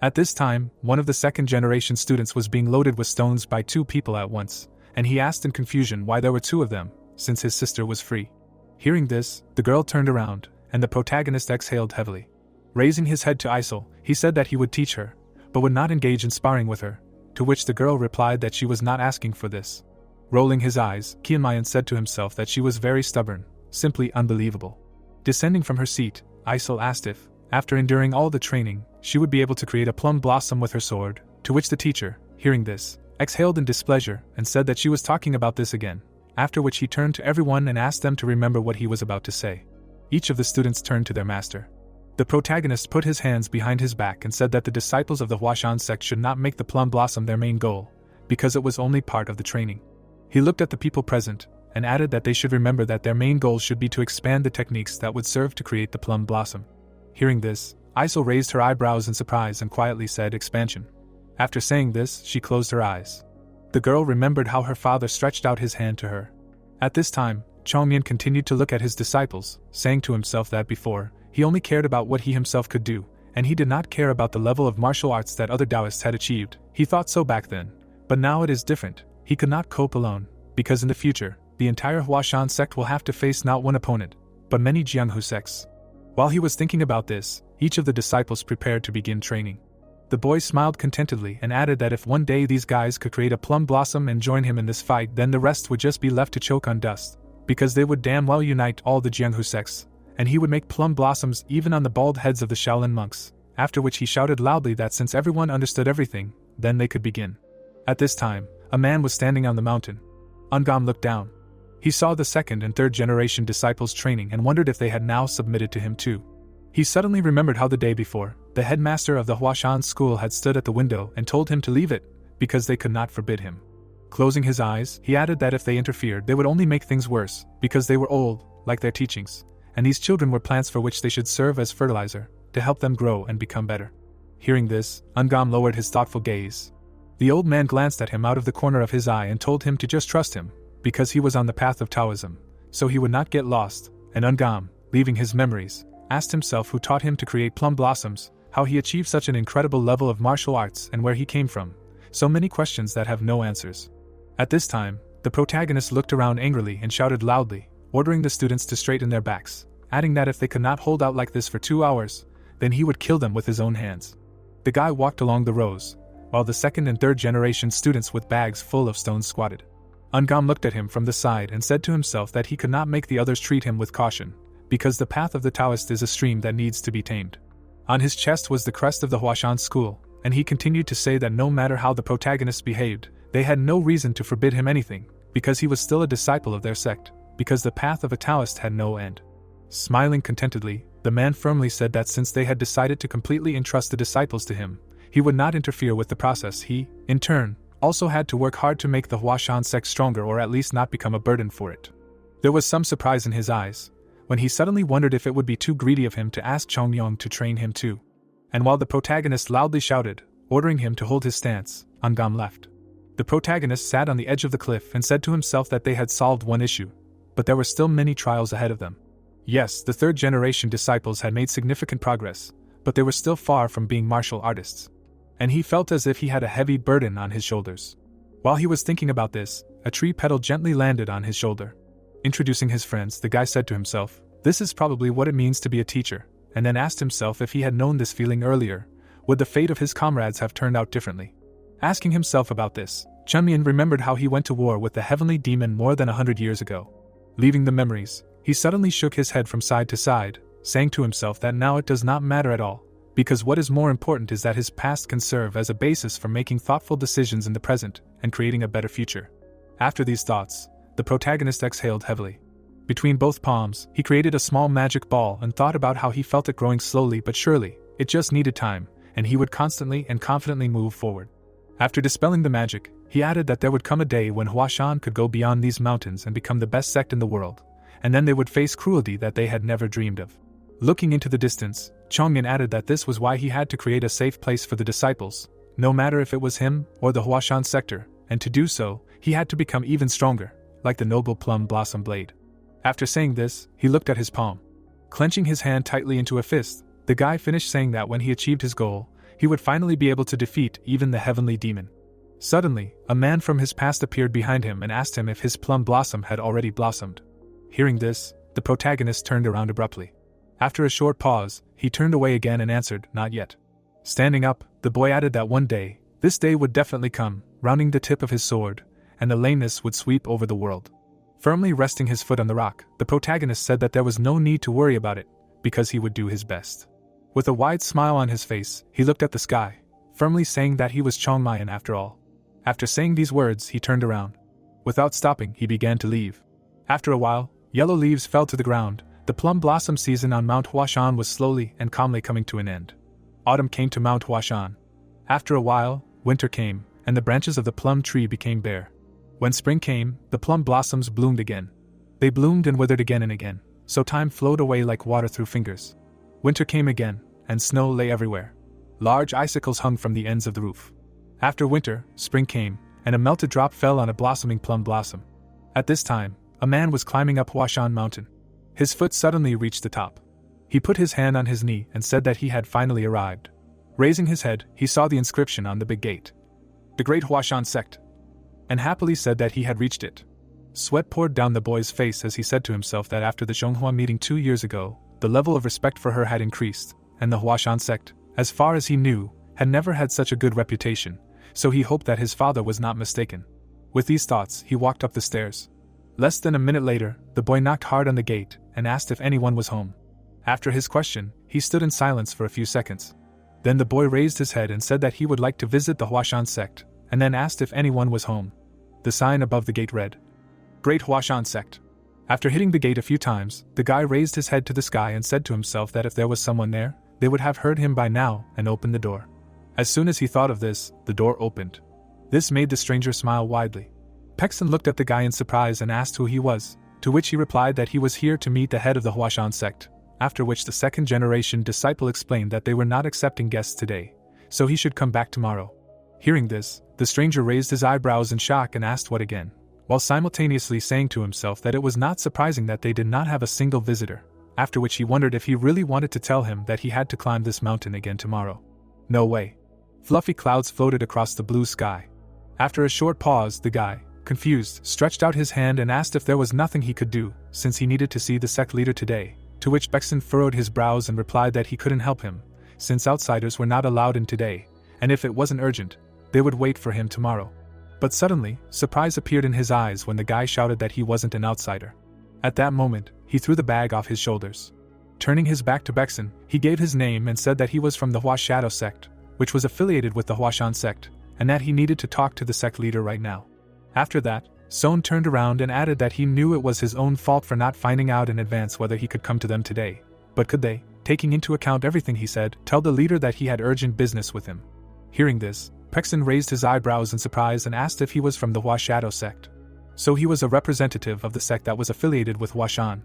At this time, one of the second-generation students was being loaded with stones by 2 people at once, and he asked in confusion why there were 2 of them, since his sister was free. Hearing this, the girl turned around, and the protagonist exhaled heavily. Raising his head to Aisel, he said that he would teach her, but would not engage in sparring with her, to which the girl replied that she was not asking for this. Rolling his eyes, Kianmayan said to himself that she was very stubborn, simply unbelievable. Descending from her seat, Aisel asked if, after enduring all the training, she would be able to create a plum blossom with her sword, to which the teacher, hearing this, exhaled in displeasure and said that she was talking about this again, after which he turned to everyone and asked them to remember what he was about to say. Each of the students turned to their master. The protagonist put his hands behind his back and said that the disciples of the Huashan sect should not make the plum blossom their main goal, because it was only part of the training. He looked at the people present, and added that they should remember that their main goal should be to expand the techniques that would serve to create the plum blossom. Hearing this, Aisel raised her eyebrows in surprise and quietly said expansion. After saying this, she closed her eyes. The girl remembered how her father stretched out his hand to her. At this time, Chongmian continued to look at his disciples, saying to himself that before, he only cared about what he himself could do, and he did not care about the level of martial arts that other Taoists had achieved. He thought so back then. But now it is different. He could not cope alone, because in the future, the entire Huashan sect will have to face not one opponent, but many Jianghu sects. While he was thinking about this, each of the disciples prepared to begin training. The boy smiled contentedly and added that if one day these guys could create a plum blossom and join him in this fight, then the rest would just be left to choke on dust, because they would damn well unite all the Jianghu sects, and he would make plum blossoms even on the bald heads of the Shaolin monks, after which he shouted loudly that since everyone understood everything, then they could begin. At this time, a man was standing on the mountain. Ungam looked down. He saw the second and third generation disciples training and wondered if they had now submitted to him too. He suddenly remembered how the day before, the headmaster of the Huashan school had stood at the window and told him to leave it, because they could not forbid him. Closing his eyes, he added that if they interfered they would only make things worse, because they were old, like their teachings, and these children were plants for which they should serve as fertilizer, to help them grow and become better. Hearing this, Ungam lowered his thoughtful gaze. The old man glanced at him out of the corner of his eye and told him to just trust him, because he was on the path of Taoism, so he would not get lost, and Ungam, leaving his memories, asked himself who taught him to create plum blossoms, how he achieved such an incredible level of martial arts and where he came from, so many questions that have no answers. At this time, the protagonist looked around angrily and shouted loudly, ordering the students to straighten their backs, adding that if they could not hold out like this for 2 hours, then he would kill them with his own hands. The guy walked along the rows, while the second and third generation students with bags full of stones squatted. Ungam looked at him from the side and said to himself that he could not make the others treat him with caution, because the path of the Taoist is a stream that needs to be tamed. On his chest was the crest of the Huashan school, and he continued to say that no matter how the protagonists behaved, they had no reason to forbid him anything, because he was still a disciple of their sect, because the path of a Taoist had no end. Smiling contentedly, the man firmly said that since they had decided to completely entrust the disciples to him, he would not interfere with the process. He, in turn, also had to work hard to make the Huashan sect stronger or at least not become a burden for it. There was some surprise in his eyes, when he suddenly wondered if it would be too greedy of him to ask Chongyong to train him too. And while the protagonist loudly shouted, ordering him to hold his stance, Ungam left. The protagonist sat on the edge of the cliff and said to himself that they had solved one issue, but there were still many trials ahead of them. Yes, the third generation disciples had made significant progress, but they were still far from being martial artists. And he felt as if he had a heavy burden on his shoulders. While he was thinking about this, a tree petal gently landed on his shoulder. Introducing his friends, the guy said to himself, "This is probably what it means to be a teacher," and then asked himself if he had known this feeling earlier, would the fate of his comrades have turned out differently? Asking himself about this, Chunmian remembered how he went to war with the heavenly demon more than 100 years ago. Leaving the memories, he suddenly shook his head from side to side, saying to himself that now it does not matter at all, because what is more important is that his past can serve as a basis for making thoughtful decisions in the present and creating a better future. After these thoughts, the protagonist exhaled heavily. Between both palms, he created a small magic ball and thought about how he felt it growing slowly but surely. It just needed time, and he would constantly and confidently move forward. After dispelling the magic, he added that there would come a day when Huashan could go beyond these mountains and become the best sect in the world, and then they would face cruelty that they had never dreamed of. Looking into the distance, Chongmin added that this was why he had to create a safe place for the disciples, no matter if it was him or the Huashan sector, and to do so, he had to become even stronger, like the noble plum blossom blade. After saying this, he looked at his palm. Clenching his hand tightly into a fist, the guy finished saying that when he achieved his goal, he would finally be able to defeat even the heavenly demon. Suddenly, a man from his past appeared behind him and asked him if his plum blossom had already blossomed. Hearing this, the protagonist turned around abruptly. After a short pause, he turned away again and answered, "Not yet." Standing up, the boy added that one day, this day would definitely come, rounding the tip of his sword, and the lameness would sweep over the world. Firmly resting his foot on the rock, the protagonist said that there was no need to worry about it, because he would do his best. With a wide smile on his face, he looked at the sky, firmly saying that he was Chongmayan after all. After saying these words, he turned around. Without stopping, he began to leave. After a while, yellow leaves fell to the ground. The plum blossom season on Mount Huashan was slowly and calmly coming to an end. Autumn came to Mount Huashan. After a while, winter came, and the branches of the plum tree became bare. When spring came, the plum blossoms bloomed again. They bloomed and withered again and again, so time flowed away like water through fingers. Winter came again, and snow lay everywhere. Large icicles hung from the ends of the roof. After winter, spring came, and a melted drop fell on a blossoming plum blossom. At this time, a man was climbing up Huashan mountain. His foot suddenly reached the top. He put his hand on his knee and said that he had finally arrived. Raising his head, he saw the inscription on the big gate. "The Great Huashan Sect," and happily said that he had reached it. Sweat poured down the boy's face as he said to himself that after the Zhonghua meeting 2 years ago, the level of respect for her had increased, and the Huashan Sect, as far as he knew, had never had such a good reputation, so he hoped that his father was not mistaken. With these thoughts, he walked up the stairs. Less than a minute later, the boy knocked hard on the gate and asked if anyone was home. After his question, he stood in silence for a few seconds. Then the boy raised his head and said that he would like to visit the Huashan sect, and then asked if anyone was home. The sign above the gate read, Great Huashan Sect. After hitting the gate a few times, the guy raised his head to the sky and said to himself that if there was someone there, they would have heard him by now and opened the door. As soon as he thought of this, the door opened. This made the stranger smile widely. Pekson looked at the guy in surprise and asked who he was, to which he replied that he was here to meet the head of the Huashan sect, after which the second-generation disciple explained that they were not accepting guests today, so he should come back tomorrow. Hearing this, the stranger raised his eyebrows in shock and asked what again, while simultaneously saying to himself that it was not surprising that they did not have a single visitor, after which he wondered if he really wanted to tell him that he had to climb this mountain again tomorrow. No way. Fluffy clouds floated across the blue sky. After a short pause, the guy, confused, stretched out his hand and asked if there was nothing he could do, since he needed to see the sect leader today, to which Pekson furrowed his brows and replied that he couldn't help him, since outsiders were not allowed in today, and if it wasn't urgent, they would wait for him tomorrow. But suddenly, surprise appeared in his eyes when the guy shouted that he wasn't an outsider. At that moment, he threw the bag off his shoulders. Turning his back to Pekson, he gave his name and said that he was from the Hua Shadow Sect, which was affiliated with the Huashan Sect, and that he needed to talk to the sect leader right now. After that, Son turned around and added that he knew it was his own fault for not finding out in advance whether he could come to them today, but could they, taking into account everything he said, tell the leader that he had urgent business with him? Hearing this, Pekson raised his eyebrows in surprise and asked if he was from the Hua Shadow Sect. So he was a representative of the sect that was affiliated with Huashan.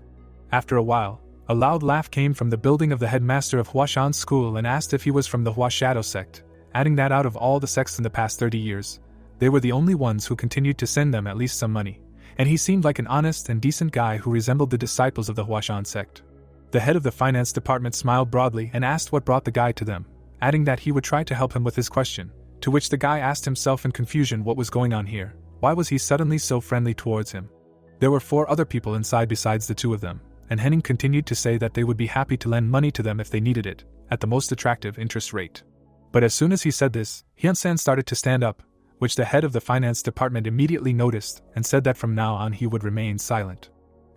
After a while, a loud laugh came from the building of the headmaster of Huashan's school and asked if he was from the Hua Shadow Sect, adding that out of all the sects in the past 30 years, they were the only ones who continued to send them at least some money, and he seemed like an honest and decent guy who resembled the disciples of the Huashan sect. The head of the finance department smiled broadly and asked what brought the guy to them, adding that he would try to help him with his question, to which the guy asked himself in confusion what was going on here. Why was he suddenly so friendly towards him? There were 4 other people inside besides the 2 of them, and Henning continued to say that they would be happy to lend money to them if they needed it, at the most attractive interest rate. But as soon as he said this, Hyun-san started to stand up, which the head of the finance department immediately noticed and said that from now on he would remain silent.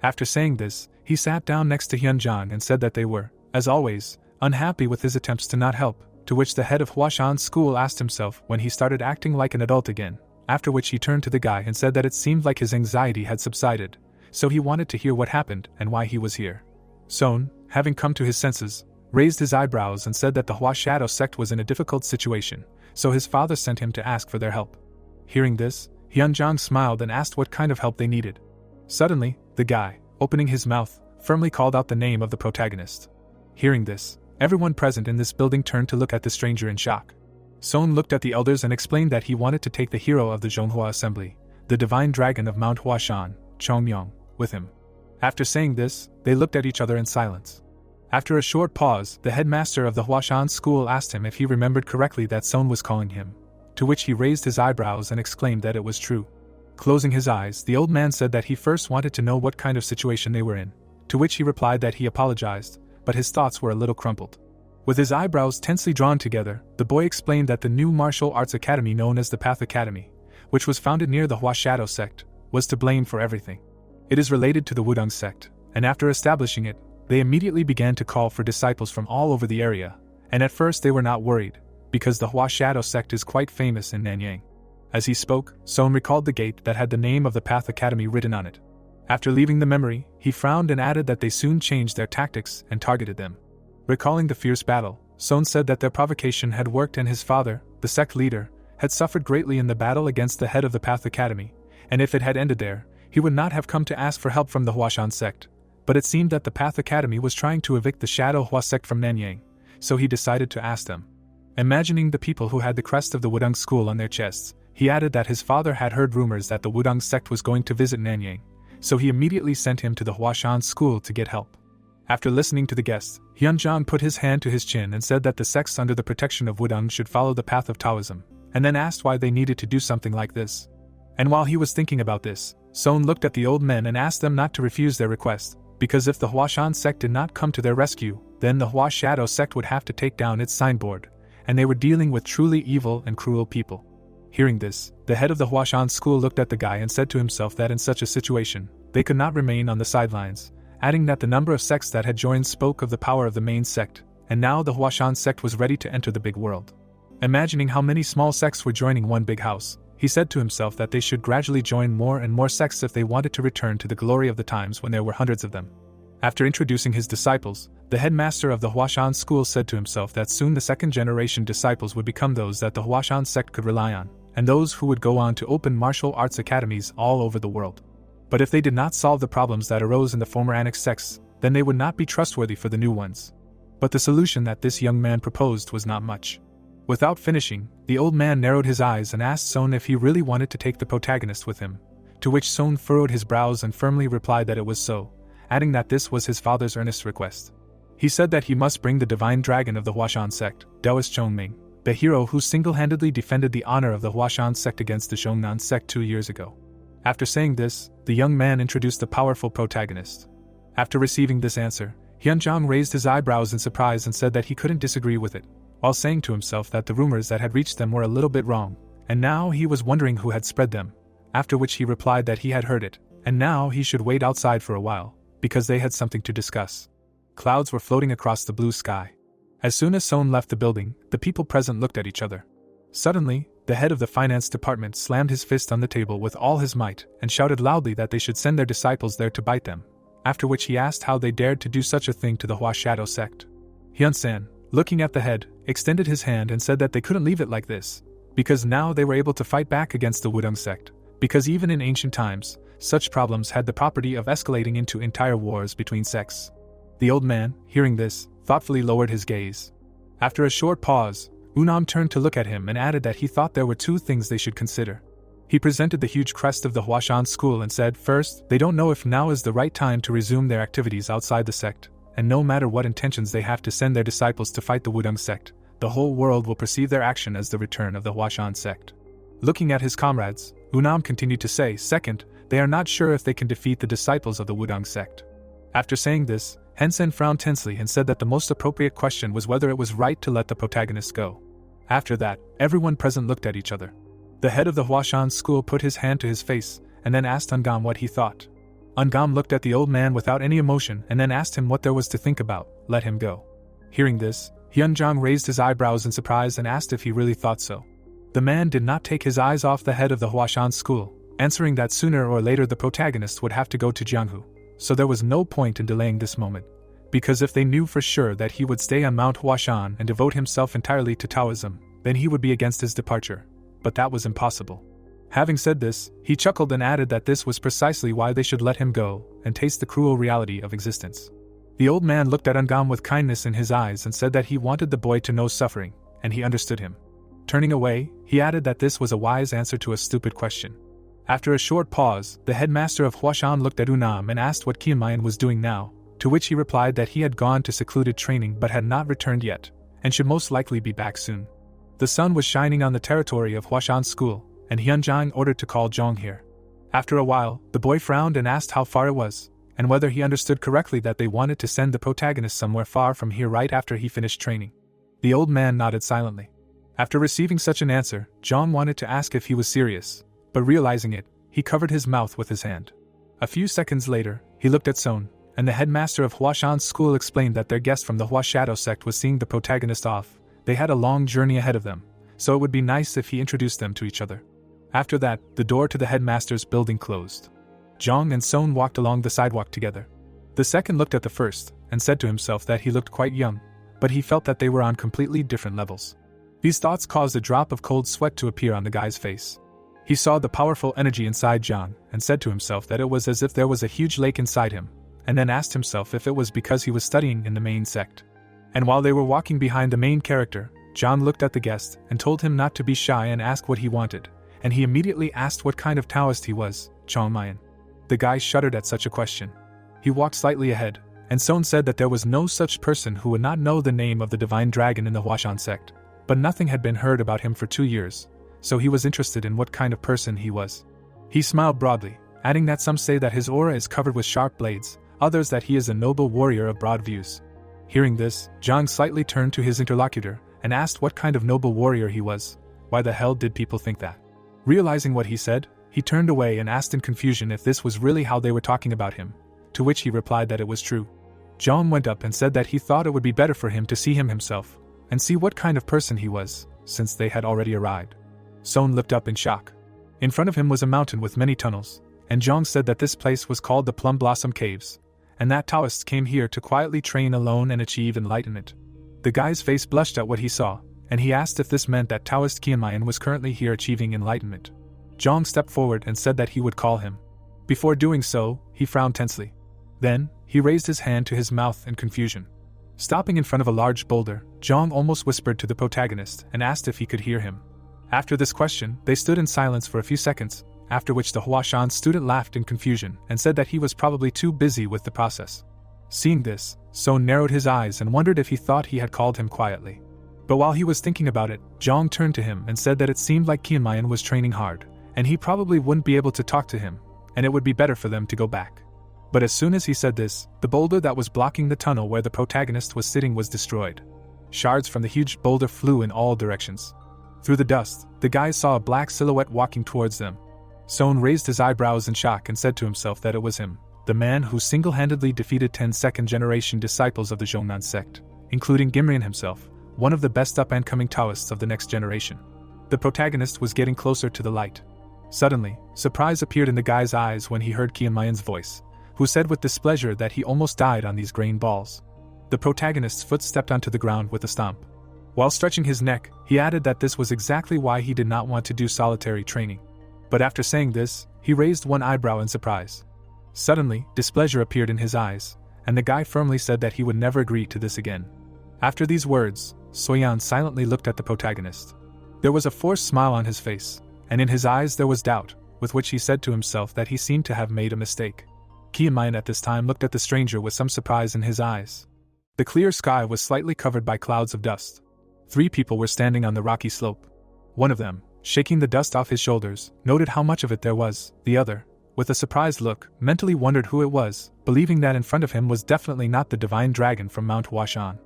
After saying this, he sat down next to Hyun-jang and said that they were, as always, unhappy with his attempts to not help, to which the head of Huashan's school asked himself when he started acting like an adult again, after which he turned to the guy and said that it seemed like his anxiety had subsided, so he wanted to hear what happened and why he was here. Son, having come to his senses, raised his eyebrows and said that the Hua Shadow sect was in a difficult situation, so his father sent him to ask for their help. Hearing this, Hyun-jang smiled and asked what kind of help they needed. Suddenly, the guy, opening his mouth, firmly called out the name of the protagonist. Hearing this, everyone present in this building turned to look at the stranger in shock. Son looked at the elders and explained that he wanted to take the hero of the Zhonghua assembly, the divine dragon of Mount Huashan, Chongmyong, with him. After saying this, they looked at each other in silence. After a short pause, the headmaster of the Huashan school asked him if he remembered correctly that Son was calling him, to which he raised his eyebrows and exclaimed that it was true. Closing his eyes, the old man said that he first wanted to know what kind of situation they were in, to which he replied that he apologized, but his thoughts were a little crumpled. With his eyebrows tensely drawn together, the boy explained that the new martial arts academy known as the Path Academy, which was founded near the Hua Shadow sect, was to blame for everything. It is related to the Wudong sect, and after establishing it, they immediately began to call for disciples from all over the area, and at first they were not worried, because the Hua Shadow sect is quite famous in Nanyang. As he spoke, Son recalled the gate that had the name of the Path Academy written on it. After leaving the memory, he frowned and added that they soon changed their tactics and targeted them. Recalling the fierce battle, Son said that their provocation had worked and his father, the sect leader, had suffered greatly in the battle against the head of the Path Academy, and if it had ended there, he would not have come to ask for help from the Huashan sect. But it seemed that the Path Academy was trying to evict the Shadow Hua sect from Nanyang, so he decided to ask them. Imagining the people who had the crest of the Wudong school on their chests, he added that his father had heard rumors that the Wudong sect was going to visit Nanyang, so he immediately sent him to the Huashan school to get help. After listening to the guests, Hyun-jang put his hand to his chin and said that the sects under the protection of Wudong should follow the path of Taoism, and then asked why they needed to do something like this. And while he was thinking about this, Son looked at the old men and asked them not to refuse their request, because if the Huashan sect did not come to their rescue, then the Hua Shadow sect would have to take down its signboard, and they were dealing with truly evil and cruel people. Hearing this, the head of the Huashan school looked at the guy and said to himself that in such a situation, they could not remain on the sidelines, adding that the number of sects that had joined spoke of the power of the main sect, and now the Huashan sect was ready to enter the big world. Imagining how many small sects were joining one big house, He said to himself that they should gradually join more and more sects if they wanted to return to the glory of the times when there were hundreds of them. After introducing his disciples, the headmaster of the Huashan school said to himself that soon the second-generation disciples would become those that the Huashan sect could rely on, and those who would go on to open martial arts academies all over the world. But if they did not solve the problems that arose in the former annexed sects, then they would not be trustworthy for the new ones. But the solution that this young man proposed was not much. Without finishing, the old man narrowed his eyes and asked Son if he really wanted to take the protagonist with him, to which Son furrowed his brows and firmly replied that it was so, adding that this was his father's earnest request. He said that he must bring the divine dragon of the Huashan sect, Taoist Chongming, the hero who single-handedly defended the honor of the Huashan sect against the Zhongnan sect 2 years ago. After saying this, the young man introduced the powerful protagonist. After receiving this answer, Hyunjong raised his eyebrows in surprise and said that he couldn't disagree with it, while saying to himself that the rumors that had reached them were a little bit wrong, and now he was wondering who had spread them, after which he replied that he had heard it, and now he should wait outside for a while, because they had something to discuss. Clouds were floating across the blue sky. As soon as Son left the building, the people present looked at each other. Suddenly, the head of the finance department slammed his fist on the table with all his might and shouted loudly that they should send their disciples there to bite them, after which he asked how they dared to do such a thing to the Hua Shadow sect. Hyun-san, looking at the head, extended his hand and said that they couldn't leave it like this, because now they were able to fight back against the Wudong sect, because even in ancient times, such problems had the property of escalating into entire wars between sects. The old man, hearing this, thoughtfully lowered his gaze. After a short pause, Unam turned to look at him and added that he thought there were 2 things they should consider. He presented the huge crest of the Huashan school and said, first, they don't know if now is the right time to resume their activities outside the sect, and no matter what intentions they have to send their disciples to fight the Wudong sect, the whole world will perceive their action as the return of the Huashan sect. Looking at his comrades, Unam continued to say, second, they are not sure if they can defeat the disciples of the Wudong sect. After saying this, Hensen frowned tensely and said that the most appropriate question was whether it was right to let the protagonist go. After that, everyone present looked at each other. The head of the Huashan school put his hand to his face, and then asked Ungam what he thought. Ungam looked at the old man without any emotion and then asked him what there was to think about. Let him go. Hearing this, Hyunjong raised his eyebrows in surprise and asked if he really thought so. The man did not take his eyes off the head of the Huashan school, answering that sooner or later the protagonist would have to go to Jianghu. So there was no point in delaying this moment, because if they knew for sure that he would stay on Mount Huashan and devote himself entirely to Taoism, then he would be against his departure. But that was impossible. Having said this, he chuckled and added that this was precisely why they should let him go and taste the cruel reality of existence. The old man looked at Ungam with kindness in his eyes and said that he wanted the boy to know suffering, and he understood him. Turning away, he added that this was a wise answer to a stupid question. After a short pause, the headmaster of Huashan looked at Unam and asked what Kianmayan was doing now, to which he replied that he had gone to secluded training but had not returned yet, and should most likely be back soon. The sun was shining on the territory of Huashan school, and Hyunjang ordered to call Zhong here. After a while, the boy frowned and asked how far it was, and whether he understood correctly that they wanted to send the protagonist somewhere far from here right after he finished training. The old man nodded silently. After receiving such an answer, Zhong wanted to ask if he was serious, but realizing it, he covered his mouth with his hand. A few seconds later, he looked at Son, and the headmaster of Huashan school explained that their guest from the Hua Shadow sect was seeing the protagonist off. They had a long journey ahead of them, so it would be nice if he introduced them to each other. After that, the door to the headmaster's building closed. Zhong and Son walked along the sidewalk together. The second looked at the first, and said to himself that he looked quite young, but he felt that they were on completely different levels. These thoughts caused a drop of cold sweat to appear on the guy's face. He saw the powerful energy inside Zhong, and said to himself that it was as if there was a huge lake inside him, and then asked himself if it was because he was studying in the main sect. And while they were walking behind the main character, Zhong looked at the guest and told him not to be shy and ask what he wanted, and he immediately asked what kind of Taoist he was, Chongmayan. The guy shuddered at such a question. He walked slightly ahead, and Son said that there was no such person who would not know the name of the divine dragon in the Huashan sect, but nothing had been heard about him for 2 years, so he was interested in what kind of person he was. He smiled broadly, adding that some say that his aura is covered with sharp blades, others that he is a noble warrior of broad views. Hearing this, Zhang slightly turned to his interlocutor and asked what kind of noble warrior he was. Why the hell did people think that? Realizing what he said, he turned away and asked in confusion if this was really how they were talking about him, to which he replied that it was true. Zhang went up and said that he thought it would be better for him to see him himself, and see what kind of person he was, since they had already arrived. Son looked up in shock. In front of him was a mountain with many tunnels, and Zhang said that this place was called the Plum Blossom Caves, and that Taoists came here to quietly train alone and achieve enlightenment. The guy's face blushed at what he saw, and he asked if this meant that Taoist Qianmayan was currently here achieving enlightenment. Zhang stepped forward and said that he would call him. Before doing so, he frowned tensely. Then, he raised his hand to his mouth in confusion. Stopping in front of a large boulder, Zhang almost whispered to the protagonist and asked if he could hear him. After this question, they stood in silence for a few seconds, after which the Huashan student laughed in confusion and said that he was probably too busy with the process. Seeing this, Son narrowed his eyes and wondered if he thought he had called him quietly. But while he was thinking about it, Zhang turned to him and said that it seemed like Qianmayan was training hard, and he probably wouldn't be able to talk to him, and it would be better for them to go back. But as soon as he said this, the boulder that was blocking the tunnel where the protagonist was sitting was destroyed. Shards from the huge boulder flew in all directions. Through the dust, the guys saw a black silhouette walking towards them. Son raised his eyebrows in shock and said to himself that it was him, the man who single-handedly defeated 10 second-generation disciples of the Zhongnan sect, including Gimrian himself, one of the best up-and-coming Taoists of the next generation. The protagonist was getting closer to the light. Suddenly, surprise appeared in the guy's eyes when he heard Qianmayan's voice, who said with displeasure that he almost died on these grain balls. The protagonist's foot stepped onto the ground with a stomp. While stretching his neck, he added that this was exactly why he did not want to do solitary training. But after saying this, he raised one eyebrow in surprise. Suddenly, displeasure appeared in his eyes, and the guy firmly said that he would never agree to this again. After these words, Soyan silently looked at the protagonist. There was a forced smile on his face, and in his eyes there was doubt, with which he said to himself that he seemed to have made a mistake. Qianmayan at this time looked at the stranger with some surprise in his eyes. The clear sky was slightly covered by clouds of dust. 3 people were standing on the rocky slope. One of them, shaking the dust off his shoulders, noted how much of it there was. The other, with a surprised look, mentally wondered who it was, believing that in front of him was definitely not the divine dragon from Mount Huashan.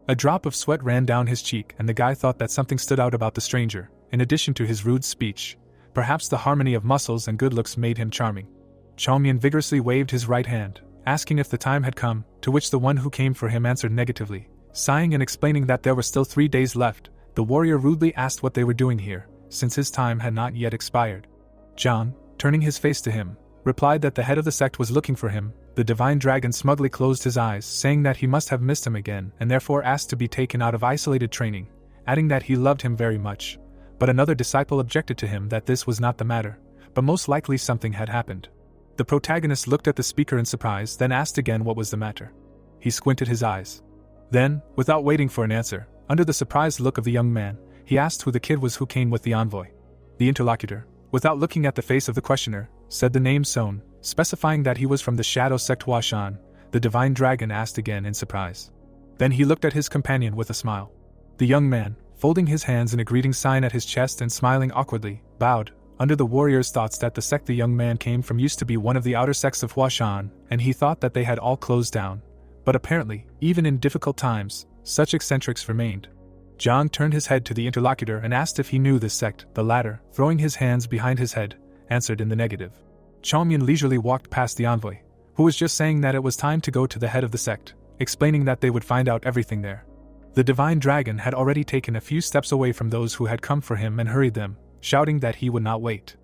A drop of sweat ran down his cheek, and the guy thought that something stood out about the stranger, in addition to his rude speech. Perhaps the harmony of muscles and good looks made him charming. Chongmian vigorously waved his right hand, asking if the time had come, to which the one who came for him answered negatively. Sighing and explaining that there were still 3 days left, the warrior rudely asked what they were doing here, since his time had not yet expired. Zhang, turning his face to him, replied that the head of the sect was looking for him. The divine dragon smugly closed his eyes, saying that he must have missed him again and therefore asked to be taken out of isolated training, adding that he loved him very much. But another disciple objected to him that this was not the matter, but most likely something had happened. The protagonist looked at the speaker in surprise, then asked again what was the matter. He squinted his eyes. Then, without waiting for an answer, under the surprised look of the young man, he asked who the kid was who came with the envoy. The interlocutor, without looking at the face of the questioner, said the name Son, specifying that he was from the Shadow Sect Huashan. The divine dragon asked again in surprise. Then he looked at his companion with a smile. The young man, folding his hands in a greeting sign at his chest and smiling awkwardly, bowed. Under the warrior's thoughts that the sect the young man came from used to be one of the outer sects of Huashan, and he thought that they had all closed down. But apparently, even in difficult times, such eccentrics remained. Zhang turned his head to the interlocutor and asked if he knew this sect. The latter, throwing his hands behind his head, answered in the negative. Chongmian leisurely walked past the envoy, who was just saying that it was time to go to the head of the sect, explaining that they would find out everything there. The divine dragon had already taken a few steps away from those who had come for him and hurried them, shouting that he would not wait.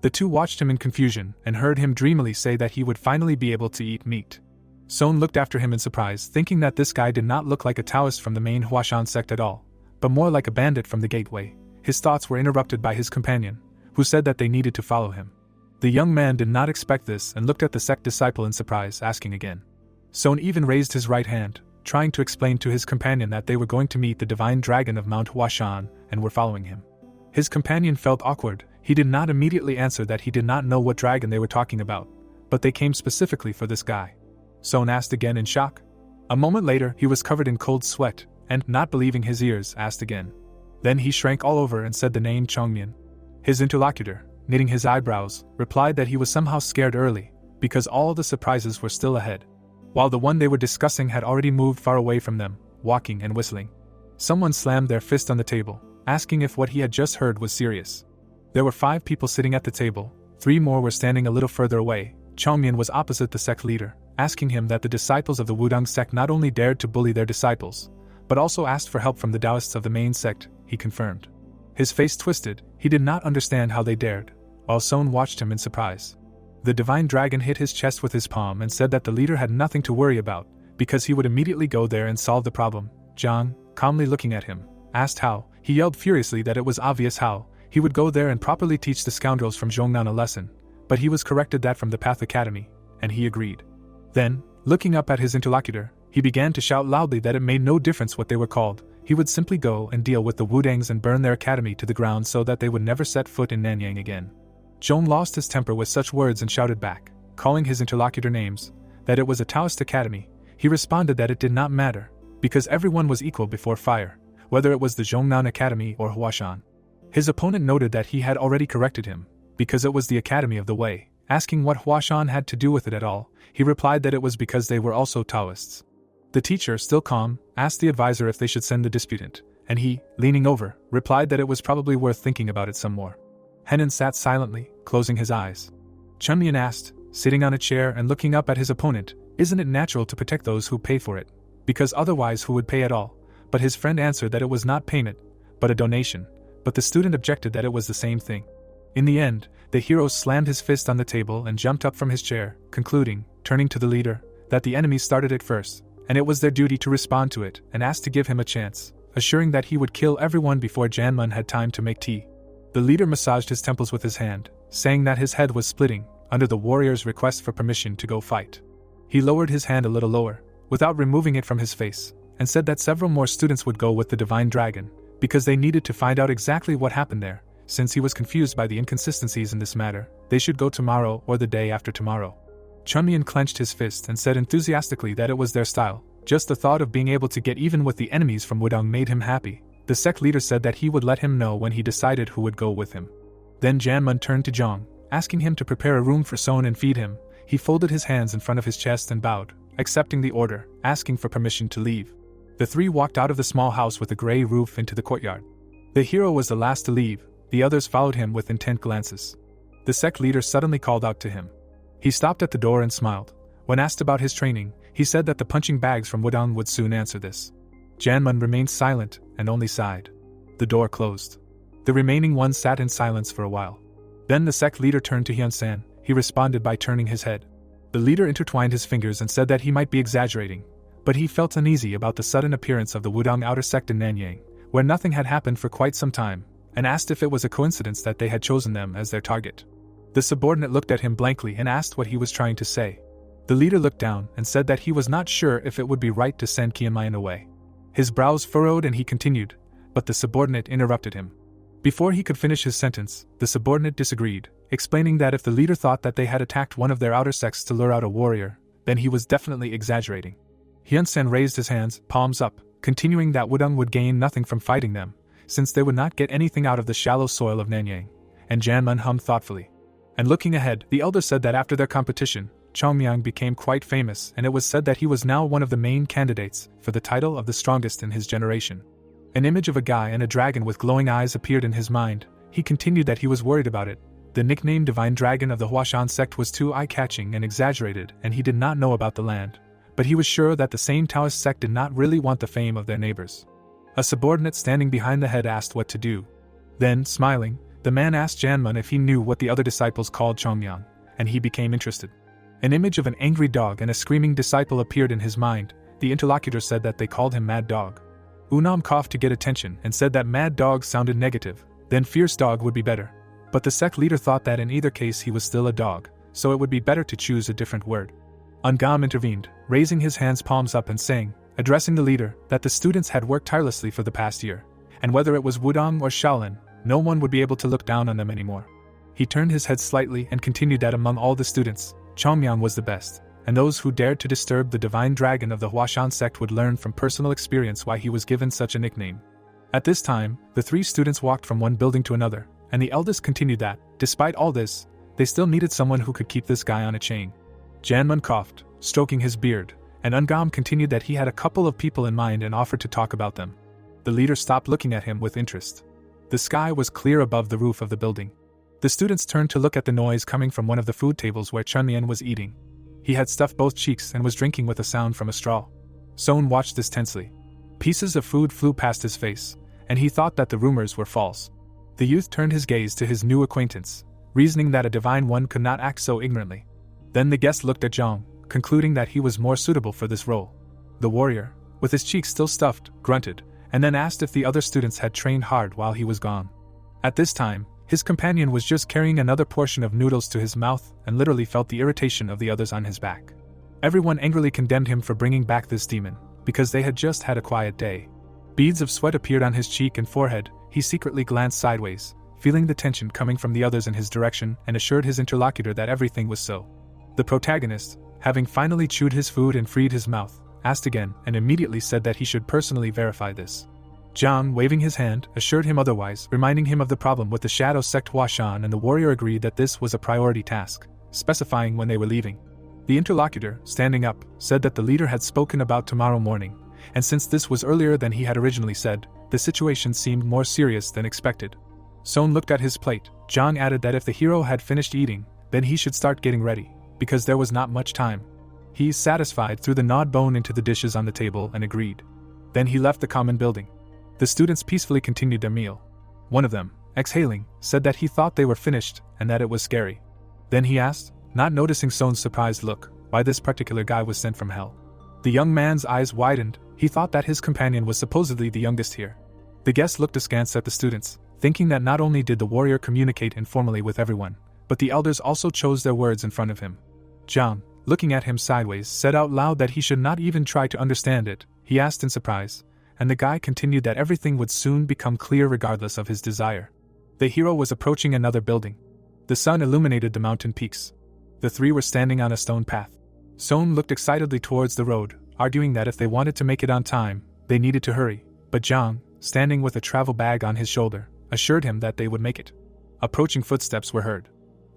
The 2 watched him in confusion and heard him dreamily say that he would finally be able to eat meat. Son looked after him in surprise, thinking that this guy did not look like a Taoist from the main Huashan sect at all, but more like a bandit from the gateway. His thoughts were interrupted by his companion, who said that they needed to follow him. The young man did not expect this and looked at the sect disciple in surprise, asking again. Son even raised his right hand, trying to explain to his companion that they were going to meet the divine dragon of Mount Huashan and were following him. His companion felt awkward. He did not immediately answer that he did not know what dragon they were talking about, but they came specifically for this guy. Son asked again in shock. A moment later, he was covered in cold sweat, and, not believing his ears, asked again. Then he shrank all over and said the name Chongmian. His interlocutor, knitting his eyebrows, replied that he was somehow scared early, because all the surprises were still ahead, while the one they were discussing had already moved far away from them, walking and whistling. Someone slammed their fist on the table, asking if what he had just heard was serious. There were 5 people sitting at the table, 3 more were standing a little further away. Chongmian was opposite the sect leader, asking him that the disciples of the Wudang sect not only dared to bully their disciples, but also asked for help from the Taoists of the main sect. He confirmed. His face twisted. He did not understand how they dared. while Son watched him in surprise. The divine dragon hit his chest with his palm and said that the leader had nothing to worry about, because he would immediately go there and solve the problem. Zhang, calmly looking at him, asked how. He yelled furiously that it was obvious how he would go there and properly teach the scoundrels from Zhongnan a lesson, but he was corrected that from the Path Academy, and he agreed. Then, looking up at his interlocutor, he began to shout loudly that it made no difference what they were called, he would simply go and deal with the Wudangs and burn their academy to the ground so that they would never set foot in Nanyang again. Zhong lost his temper with such words and shouted back, calling his interlocutor names, that it was a Taoist academy. He responded that it did not matter, because everyone was equal before fire, whether it was the Zhongnan Academy or Huashan. His opponent noted that he had already corrected him, because it was the Academy of the Way. Asking what Huashan had to do with it at all, he replied that it was because they were also Taoists. The teacher, still calm, asked the advisor if they should send the disputant, and he, leaning over, replied that it was probably worth thinking about it some more. Henan sat silently, closing his eyes. Chunmian asked, sitting on a chair and looking up at his opponent, "Isn't it natural to protect those who pay for it? Because otherwise who would pay at all?" But his friend answered that it was not payment, but a donation, but the student objected that it was the same thing. In the end, the hero slammed his fist on the table and jumped up from his chair, concluding, turning to the leader, that the enemy started it first, and it was their duty to respond to it, and asked to give him a chance, assuring that he would kill everyone before Janmun had time to make tea. The leader massaged his temples with his hand, saying that his head was splitting, under the warrior's request for permission to go fight. He lowered his hand a little lower, without removing it from his face, and said that several more students would go with the divine dragon, because they needed to find out exactly what happened there. Since he was confused by the inconsistencies in this matter, they should go tomorrow or the day after tomorrow. Chunmian clenched his fist and said enthusiastically that it was their style. Just the thought of being able to get even with the enemies from Wudang made him happy. The sect leader said that he would let him know when he decided who would go with him. Then Janmun turned to Zhang, asking him to prepare a room for Son and feed him. He folded his hands in front of his chest and bowed, accepting the order, asking for permission to leave. The three walked out of the small house with a grey roof into the courtyard. The hero was the last to leave. The others followed him with intent glances. The sect leader suddenly called out to him. He stopped at the door and smiled. When asked about his training, he said that the punching bags from Wudang would soon answer this. Janmun remained silent and only sighed. The door closed. The remaining ones sat in silence for a while. Then the sect leader turned to Hyun-san. He responded by turning his head. The leader intertwined his fingers and said that he might be exaggerating, but he felt uneasy about the sudden appearance of the Wudang outer sect in Nanyang, where nothing had happened for quite some time, and asked if it was a coincidence that they had chosen them as their target. The subordinate looked at him blankly and asked what he was trying to say. The leader looked down and said that he was not sure if it would be right to send Kianmayan away. His brows furrowed and he continued, but the subordinate interrupted him. Before he could finish his sentence, the subordinate disagreed, explaining that if the leader thought that they had attacked one of their outer sects to lure out a warrior, then he was definitely exaggerating. Hyun-sen raised his hands, palms up, continuing that Wudang would gain nothing from fighting them, since they would not get anything out of the shallow soil of Nanyang, and Janmun hummed thoughtfully. And looking ahead, the elder said that after their competition, Chongmyang became quite famous, and it was said that he was now one of the main candidates for the title of the strongest in his generation. An image of a guy and a dragon with glowing eyes appeared in his mind. He continued that he was worried about it. The nickname Divine Dragon of the Huashan sect was too eye-catching and exaggerated, and he did not know about the land. But he was sure that the same Taoist sect did not really want the fame of their neighbors. A subordinate standing behind the head asked what to do. Then, smiling, the man asked Janmun if he knew what the other disciples called Chongmyang, and he became interested. An image of an angry dog and a screaming disciple appeared in his mind. The interlocutor said that they called him Mad Dog. Unam coughed to get attention and said that Mad Dog sounded negative, then Fierce Dog would be better. But the sect leader thought that in either case he was still a dog, so it would be better to choose a different word. Ungam intervened, raising his hands palms up and saying, addressing the leader, that the students had worked tirelessly for the past year, and whether it was Wudang or Shaolin, no one would be able to look down on them anymore. He turned his head slightly and continued that among all the students, Chongmyang was the best, and those who dared to disturb the divine dragon of the Huashan sect would learn from personal experience why he was given such a nickname. At this time, the three students walked from one building to another, and the eldest continued that, despite all this, they still needed someone who could keep this guy on a chain. Janmun coughed, stroking his beard, and Ungam continued that he had a couple of people in mind and offered to talk about them. The leader stopped looking at him with interest. The sky was clear above the roof of the building. The students turned to look at the noise coming from one of the food tables where Chunmian was eating. He had stuffed both cheeks and was drinking with a sound from a straw. Son watched this tensely. Pieces of food flew past his face, and he thought that the rumors were false. The youth turned his gaze to his new acquaintance, reasoning that a divine one could not act so ignorantly. Then the guest looked at Zhang, concluding that he was more suitable for this role. The warrior, with his cheeks still stuffed, grunted, and then asked if the other students had trained hard while he was gone. At this time, his companion was just carrying another portion of noodles to his mouth and literally felt the irritation of the others on his back. Everyone angrily condemned him for bringing back this demon, because they had just had a quiet day. Beads of sweat appeared on his cheek and forehead. He secretly glanced sideways, feeling the tension coming from the others in his direction, and assured his interlocutor that everything was so. The protagonist, having finally chewed his food and freed his mouth, asked again and immediately said that he should personally verify this. Zhang, waving his hand, assured him otherwise, reminding him of the problem with the Shadow Sect Huashan, and the warrior agreed that this was a priority task, specifying when they were leaving. The interlocutor, standing up, said that the leader had spoken about tomorrow morning, and since this was earlier than he had originally said, the situation seemed more serious than expected. Son looked at his plate. Zhang added that if the hero had finished eating, then he should start getting ready, because there was not much time. He, satisfied, threw the gnawed bone into the dishes on the table and agreed. Then he left the common building. The students peacefully continued their meal. One of them, exhaling, said that he thought they were finished and that it was scary. Then he asked, not noticing Son's surprised look, why this particular guy was sent from hell. The young man's eyes widened. He thought that his companion was supposedly the youngest here. The guest looked askance at the students, thinking that not only did the warrior communicate informally with everyone, but the elders also chose their words in front of him. Zhang, looking at him sideways, said out loud that he should not even try to understand it. He asked in surprise, and the guy continued that everything would soon become clear regardless of his desire. The hero was approaching another building. The sun illuminated the mountain peaks. The three were standing on a stone path. Son looked excitedly towards the road, arguing that if they wanted to make it on time, they needed to hurry, but Zhang, standing with a travel bag on his shoulder, assured him that they would make it. Approaching footsteps were heard.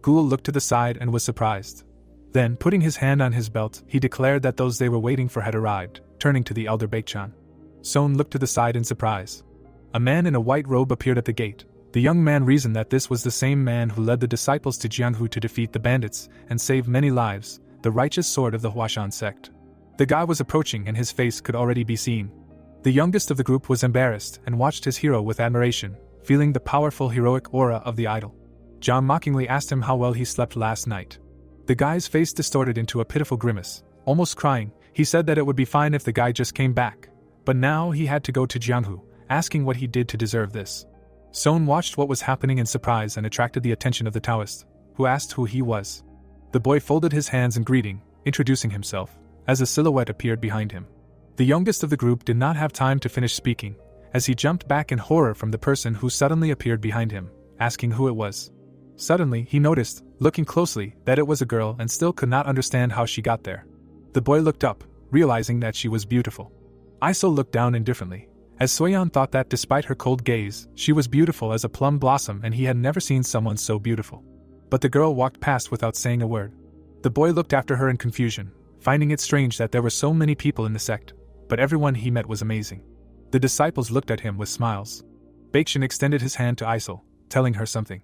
Ghoul looked to the side and was surprised. Then, putting his hand on his belt, he declared that those they were waiting for had arrived, turning to the elder Baekchan. Son looked to the side in surprise. A man in a white robe appeared at the gate. The young man reasoned that this was the same man who led the disciples to Jianghu to defeat the bandits and save many lives, the righteous sword of the Huashan sect. The guy was approaching and his face could already be seen. The youngest of the group was embarrassed and watched his hero with admiration, feeling the powerful heroic aura of the idol. Zhang mockingly asked him how well he slept last night. The guy's face distorted into a pitiful grimace, almost crying. He said that it would be fine if the guy just came back, but now he had to go to Jianghu, asking what he did to deserve this. Son watched what was happening in surprise and attracted the attention of the Taoist, who asked who he was. The boy folded his hands in greeting, introducing himself, as a silhouette appeared behind him. The youngest of the group did not have time to finish speaking, as he jumped back in horror from the person who suddenly appeared behind him, asking who it was. Suddenly, he noticed, looking closely, that it was a girl and still could not understand how she got there. The boy looked up, realizing that she was beautiful. Iso looked down indifferently, as Soyeon thought that despite her cold gaze, she was beautiful as a plum blossom and he had never seen someone so beautiful. But the girl walked past without saying a word. The boy looked after her in confusion, finding it strange that there were so many people in the sect, but everyone he met was amazing. The disciples looked at him with smiles. Baekchan extended his hand to Iso, telling her something.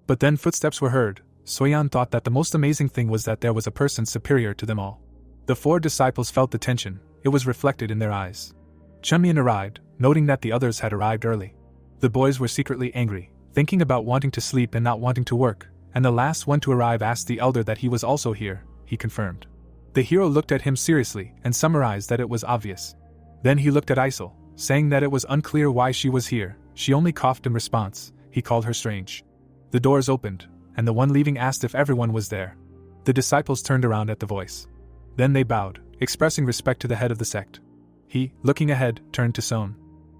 But then footsteps were heard. Soyeon thought that the most amazing thing was that there was a person superior to them all. The four disciples felt the tension. It was reflected in their eyes. Chunmin arrived, noting that the others had arrived early. The boys were secretly angry, thinking about wanting to sleep and not wanting to work, and the last one to arrive asked the elder that he was also here. He confirmed. The hero looked at him seriously and summarized that it was obvious. Then he looked at Isol, saying that it was unclear why she was here. She only coughed in response. He called her strange. The doors opened, and the one leaving asked if everyone was there. The disciples turned around at the voice. Then they bowed, expressing respect to the head of the sect. He, looking ahead, turned to Son.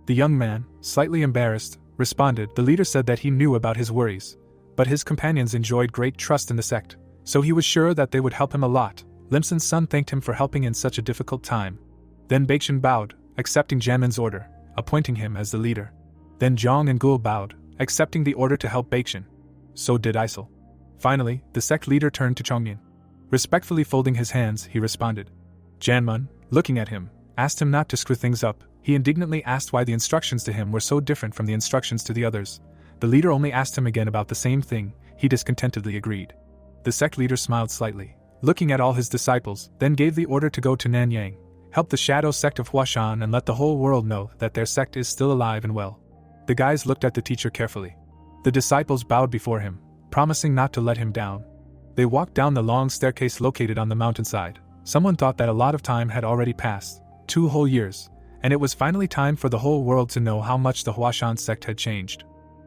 The young man, slightly embarrassed, responded. The leader said that he knew about his worries, but his companions enjoyed great trust in the sect, so he was sure that they would help him a lot. Limson's son thanked him for helping in such a difficult time. Then Baekchan bowed, accepting Jamin's order, appointing him as the leader. Then Zhang and Gul bowed, accepting the order to help Baekchan. So did Isol. Finally, the sect leader turned to Chongmin. Respectfully folding his hands, he responded. Janmun, looking at him, asked him not to screw things up. He indignantly asked why the instructions to him were so different from the instructions to the others. The leader only asked him again about the same thing. He discontentedly agreed. The sect leader smiled slightly, looking at all his disciples, then gave the order to go to Nanyang, help the shadow sect of Huashan and let the whole world know that their sect is still alive and well. The guys looked at the teacher carefully. The disciples bowed before him, promising not to let him down. They walked down the long staircase located on the mountainside. Someone thought that a lot of time had already passed, 2 whole years, and it was finally time for the whole world to know how much the Huashan sect had changed.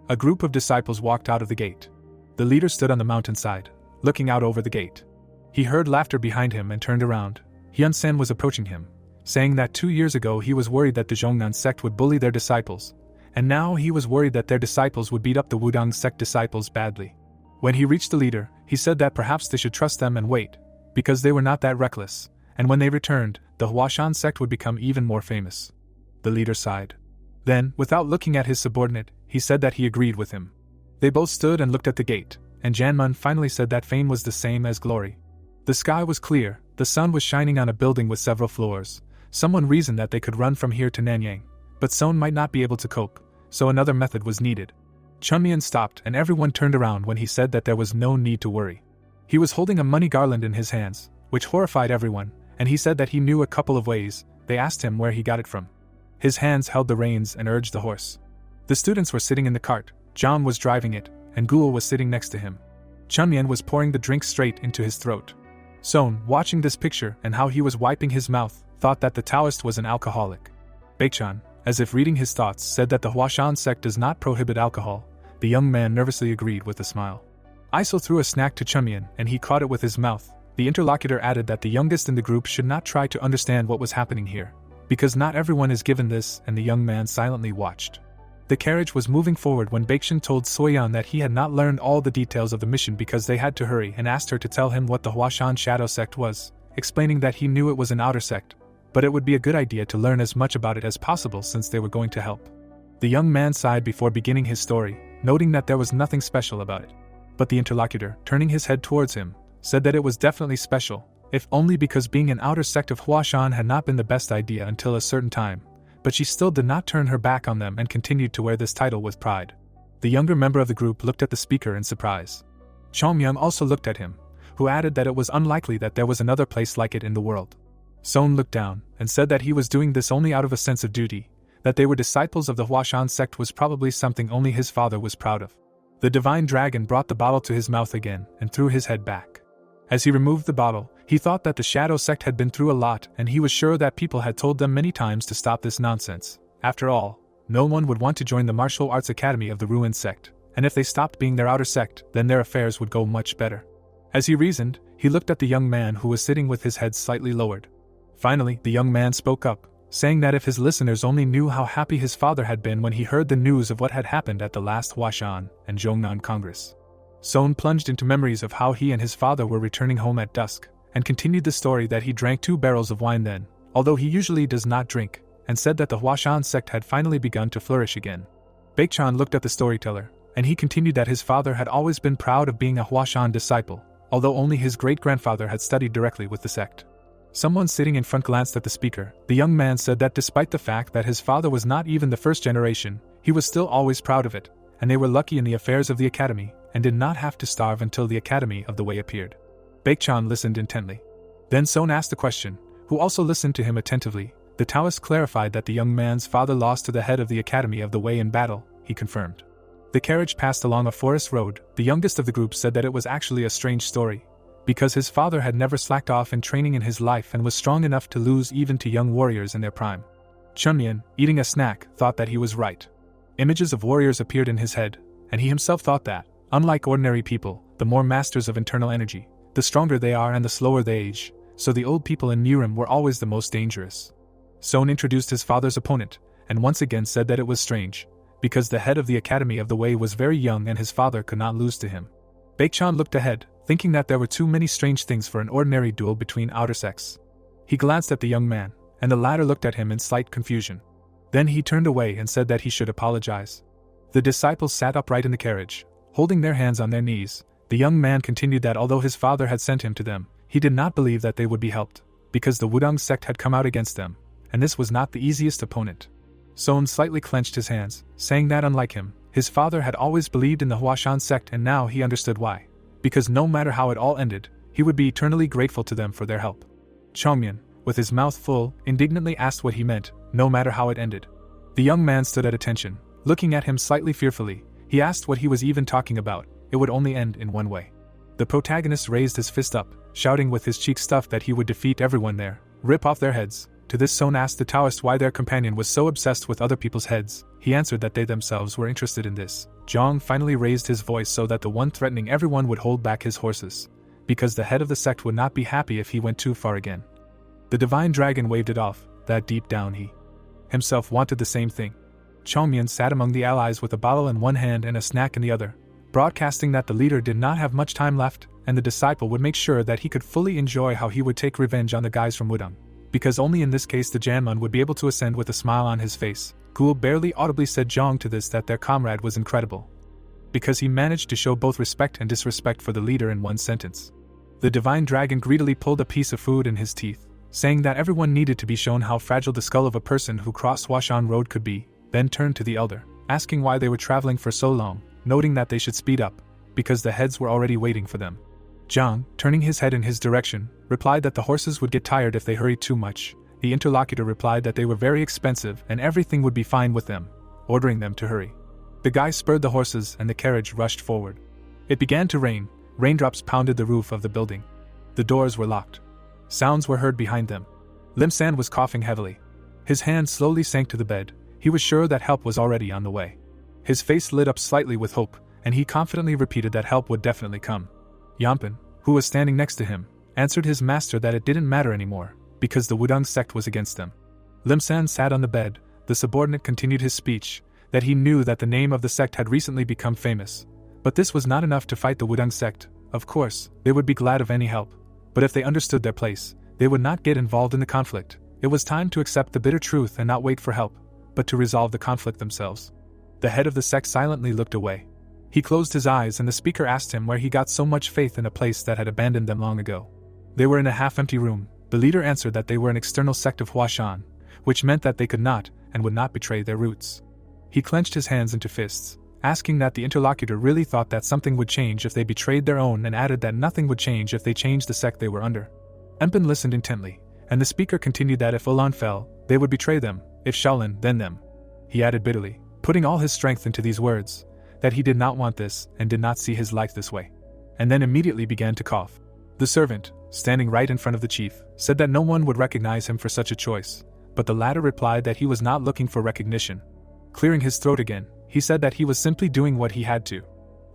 A group of disciples walked out of the gate. The leader stood on the mountainside, looking out over the gate. He heard laughter behind him and turned around. Huashan was approaching him, saying that 2 years ago he was worried that the Zhongnan sect would bully their disciples, and now he was worried that their disciples would beat up the Wudang sect disciples badly. When he reached the leader, he said that perhaps they should trust them and wait, because they were not that reckless, and when they returned, the Huashan sect would become even more famous. The leader sighed. Then, without looking at his subordinate, he said that he agreed with him. They both stood and looked at the gate, and Janmun finally said that fame was the same as glory. The sky was clear, the sun was shining on a building with several floors. Someone reasoned that they could run from here to Nanyang, but Son might not be able to cope, so another method was needed. Chunmian stopped and everyone turned around when he said that there was no need to worry. He was holding a money garland in his hands, which horrified everyone, and he said that he knew a couple of ways. They asked him where he got it from. His hands held the reins and urged the horse. The students were sitting in the cart, John was driving it, and Ghoul was sitting next to him. Chunmian was pouring the drink straight into his throat. Son, watching this picture and how he was wiping his mouth, thought that the Taoist was an alcoholic. Baekchan, as if reading his thoughts, said that the Huashan sect does not prohibit alcohol. The young man nervously agreed with a smile. Iso threw a snack to Chunmian and he caught it with his mouth. The interlocutor added that the youngest in the group should not try to understand what was happening here, because not everyone is given this, and the young man silently watched. The carriage was moving forward when Baekchan told Soyan that he had not learned all the details of the mission because they had to hurry, and asked her to tell him what the Huashan Shadow Sect was, explaining that he knew it was an outer sect, but it would be a good idea to learn as much about it as possible since they were going to help. The young man sighed before beginning his story, noting that there was nothing special about it. But the interlocutor, turning his head towards him, said that it was definitely special, if only because being an outer sect of Huashan had not been the best idea until a certain time, but she still did not turn her back on them and continued to wear this title with pride. The younger member of the group looked at the speaker in surprise. Chongmyung also looked at him, who added that it was unlikely that there was another place like it in the world. Son looked down and said that he was doing this only out of a sense of duty, that they were disciples of the Huashan sect was probably something only his father was proud of. The divine dragon brought the bottle to his mouth again and threw his head back. As he removed the bottle, he thought that the Shadow Sect had been through a lot and he was sure that people had told them many times to stop this nonsense. After all, no one would want to join the martial arts academy of the ruined sect, and if they stopped being their outer sect, then their affairs would go much better. As he reasoned, he looked at the young man who was sitting with his head slightly lowered. Finally, the young man spoke up, saying that if his listeners only knew how happy his father had been when he heard the news of what had happened at the last Huashan and Zhongnan Congress. Son plunged into memories of how he and his father were returning home at dusk, and continued the story that he drank 2 barrels of wine then, although he usually does not drink, and said that the Huashan sect had finally begun to flourish again. Baekchan looked at the storyteller, and he continued that his father had always been proud of being a Huashan disciple, although only his great-grandfather had studied directly with the sect. Someone sitting in front glanced at the speaker. The young man said that despite the fact that his father was not even the first generation, he was still always proud of it, and they were lucky in the affairs of the academy, and did not have to starve until the Academy of the Way appeared. Baekchan listened intently. Then Son asked a question, who also listened to him attentively. The Taoist clarified that the young man's father lost to the head of the Academy of the Way in battle, he confirmed. The carriage passed along a forest road. The youngest of the group said that it was actually a strange story, because his father had never slacked off in training in his life and was strong enough to lose even to young warriors in their prime. Chunmian, eating a snack, thought that he was right. Images of warriors appeared in his head, and he himself thought that, unlike ordinary people, the more masters of internal energy, the stronger they are and the slower they age, so the old people in Murim were always the most dangerous. Son introduced his father's opponent, and once again said that it was strange, because the head of the Academy of the Way was very young and his father could not lose to him. Baekchan looked ahead, thinking that there were too many strange things for an ordinary duel between outer sects. He glanced at the young man, and the latter looked at him in slight confusion. Then he turned away and said that he should apologize. The disciples sat upright in the carriage, holding their hands on their knees. The young man continued that although his father had sent him to them, he did not believe that they would be helped, because the Wudang sect had come out against them, and this was not the easiest opponent. Son slightly clenched his hands, saying that unlike him, his father had always believed in the Huashan sect and now he understood why. Because no matter how it all ended, he would be eternally grateful to them for their help. Chongmyan, with his mouth full, indignantly asked what he meant, no matter how it ended. The young man stood at attention, looking at him slightly fearfully. He asked what he was even talking about. it would only end in one way. The protagonist raised his fist up, shouting with his cheeks stuffed that he would defeat everyone there, rip off their heads. To this Son asked the Taoist why their companion was so obsessed with other people's heads. He answered that they themselves were interested in this. Zhang finally raised his voice so that the one threatening everyone would hold back his horses, because the head of the sect would not be happy if he went too far again. The divine dragon waved it off, that deep down he himself wanted the same thing. Chongmian sat among the allies with a bottle in one hand and a snack in the other, broadcasting that the leader did not have much time left, and the disciple would make sure that he could fully enjoy how he would take revenge on the guys from Wudang, because only in this case the Janmun would be able to ascend with a smile on his face. Ghoul barely audibly said Zhang to this that their comrade was incredible, because he managed to show both respect and disrespect for the leader in one sentence. The divine dragon greedily pulled a piece of food in his teeth, saying that everyone needed to be shown how fragile the skull of a person who crossed Huashan Road could be, then turned to the elder, asking why they were traveling for so long, noting that they should speed up, because the heads were already waiting for them. Zhang, turning his head in his direction, replied that the horses would get tired if they hurried too much. The interlocutor replied that they were very expensive and everything would be fine with them, ordering them to hurry. The guy spurred the horses and the carriage rushed forward. It began to rain. Raindrops pounded the roof of the building. The doors were locked. Sounds were heard behind them. Lim San was coughing heavily. His hand slowly sank to the bed. He was sure that help was already on the way. His face lit up slightly with hope, and he confidently repeated that help would definitely come. Yampen, who was standing next to him, answered his master that it didn't matter anymore, because the Wudang sect was against them. Lim San sat on the bed. The subordinate continued his speech, that he knew that the name of the sect had recently become famous. But this was not enough to fight the Wudang sect. Of course, they would be glad of any help. But if they understood their place, they would not get involved in the conflict. It was time to accept the bitter truth and not wait for help, but to resolve the conflict themselves. The head of the sect silently looked away. He closed his eyes and the speaker asked him where he got so much faith in a place that had abandoned them long ago. They were in a half-empty room. The leader answered that they were an external sect of Huashan, which meant that they could not and would not betray their roots. He clenched his hands into fists, asking that the interlocutor really thought that something would change if they betrayed their own, and added that nothing would change if they changed the sect they were under. Empen listened intently, and the speaker continued that if Ulan fell, they would betray them, if Shaolin, then them. He added bitterly, putting all his strength into these words, that he did not want this and did not see his life this way. And then immediately began to cough. The servant, standing right in front of the chief, said that no one would recognize him for such a choice, but the latter replied that he was not looking for recognition. Clearing his throat again, he said that he was simply doing what he had to.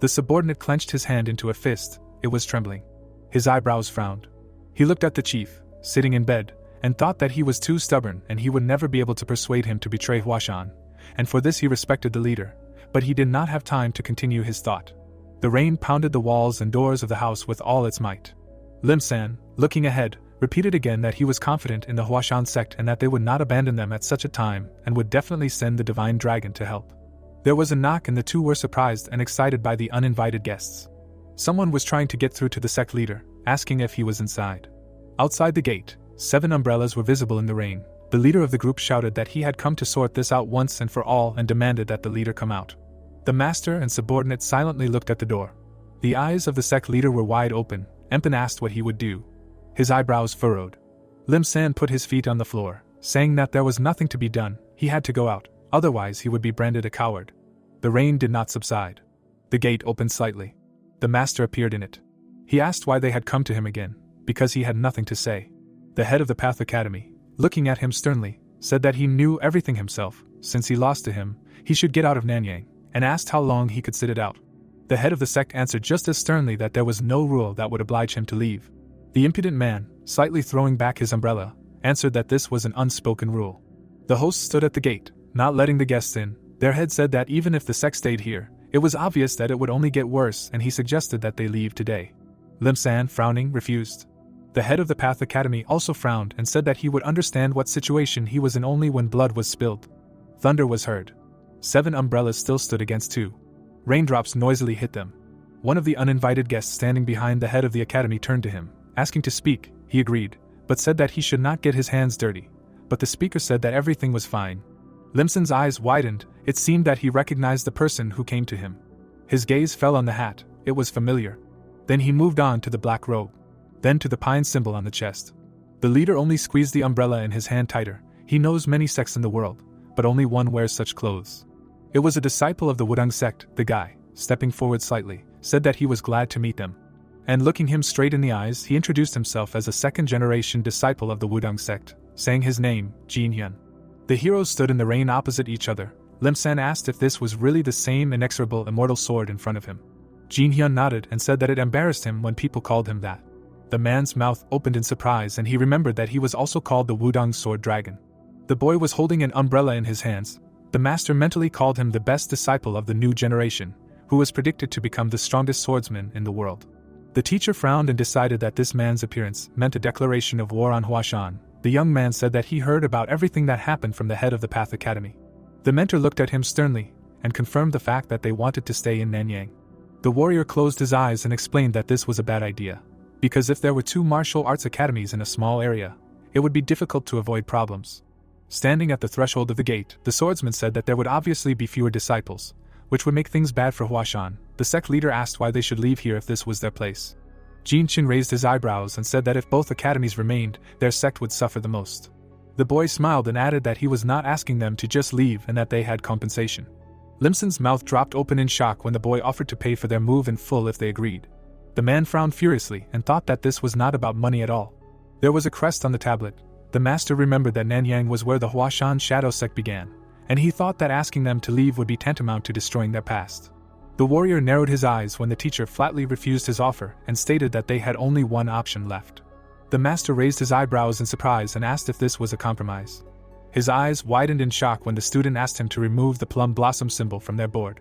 The subordinate clenched his hand into a fist. It was trembling. His eyebrows frowned. He looked at the chief, sitting in bed, and thought that he was too stubborn and he would never be able to persuade him to betray Huashan, and for this he respected the leader, but he did not have time to continue his thought. The rain pounded the walls and doors of the house with all its might. Lim San, looking ahead, repeated again that he was confident in the Huashan sect and that they would not abandon them at such a time and would definitely send the divine dragon to help. There was a knock and the two were surprised and excited by the uninvited guests. Someone was trying to get through to the sect leader, asking if he was inside. Outside the gate, 7 umbrellas were visible in the rain. The leader of the group shouted that he had come to sort this out once and for all and demanded that the leader come out. The master and subordinate silently looked at the door. The eyes of the sect leader were wide open. Empen asked what he would do. His eyebrows furrowed. Lim San put his feet on the floor, saying that there was nothing to be done. He had to go out, otherwise he would be branded a coward. The rain did not subside. The gate opened slightly. The master appeared in it. He asked why they had come to him again, because he had nothing to say. The head of the Path Academy, looking at him sternly, said that he knew everything himself. Since he lost to him, he should get out of Nanyang, and asked how long he could sit it out. The head of the sect answered just as sternly that there was no rule that would oblige him to leave. The impudent man, slightly throwing back his umbrella, answered that this was an unspoken rule. The host stood at the gate, not letting the guests in. Their head said that even if the sect stayed here, it was obvious that it would only get worse, and he suggested that they leave today. Lim San, frowning, refused. The head of the Path Academy also frowned and said that he would understand what situation he was in only when blood was spilled. Thunder was heard. 7 umbrellas still stood against 2. Raindrops noisily hit them. One of the uninvited guests standing behind the head of the academy turned to him, asking to speak. He agreed, but said that he should not get his hands dirty. But the speaker said that everything was fine. Lim San's eyes widened. It seemed that he recognized the person who came to him. His gaze fell on the hat. It was familiar. Then he moved on to the black robe. Then to the pine symbol on the chest. The leader only squeezed the umbrella in his hand tighter. He knows many sects in the world, but only one wears such clothes. It was a disciple of the Wudang sect, the guy, stepping forward slightly, said that he was glad to meet them. And looking him straight in the eyes, he introduced himself as a second-generation disciple of the Wudang sect, saying his name, Jin Hyun. The heroes stood in the rain opposite each other. Lim San asked if this was really the same inexorable immortal sword in front of him. Jin Hyun nodded and said that it embarrassed him when people called him that. The man's mouth opened in surprise and he remembered that he was also called the Wudang Sword Dragon. The boy was holding an umbrella in his hands. The master mentally called him the best disciple of the new generation, who was predicted to become the strongest swordsman in the world. The teacher frowned and decided that this man's appearance meant a declaration of war on Huashan. The young man said that he heard about everything that happened from the head of the Path Academy. The mentor looked at him sternly and confirmed the fact that they wanted to stay in Nanyang. The warrior closed his eyes and explained that this was a bad idea, because if there were 2 martial arts academies in a small area, it would be difficult to avoid problems. Standing at the threshold of the gate, the swordsman said that there would obviously be fewer disciples, which would make things bad for Huashan. The sect leader asked why they should leave here if this was their place. Jin Chin raised his eyebrows and said that if both academies remained, their sect would suffer the most. The boy smiled and added that he was not asking them to just leave and that they had compensation. Limson's mouth dropped open in shock when the boy offered to pay for their move in full if they agreed. The man frowned furiously and thought that this was not about money at all. There was a crest on the tablet. The master remembered that Nanyang was where the Huashan Shadow Sect began, and he thought that asking them to leave would be tantamount to destroying their past. The warrior narrowed his eyes when the teacher flatly refused his offer and stated that they had only one option left. The master raised his eyebrows in surprise and asked if this was a compromise. His eyes widened in shock when the student asked him to remove the plum blossom symbol from their board.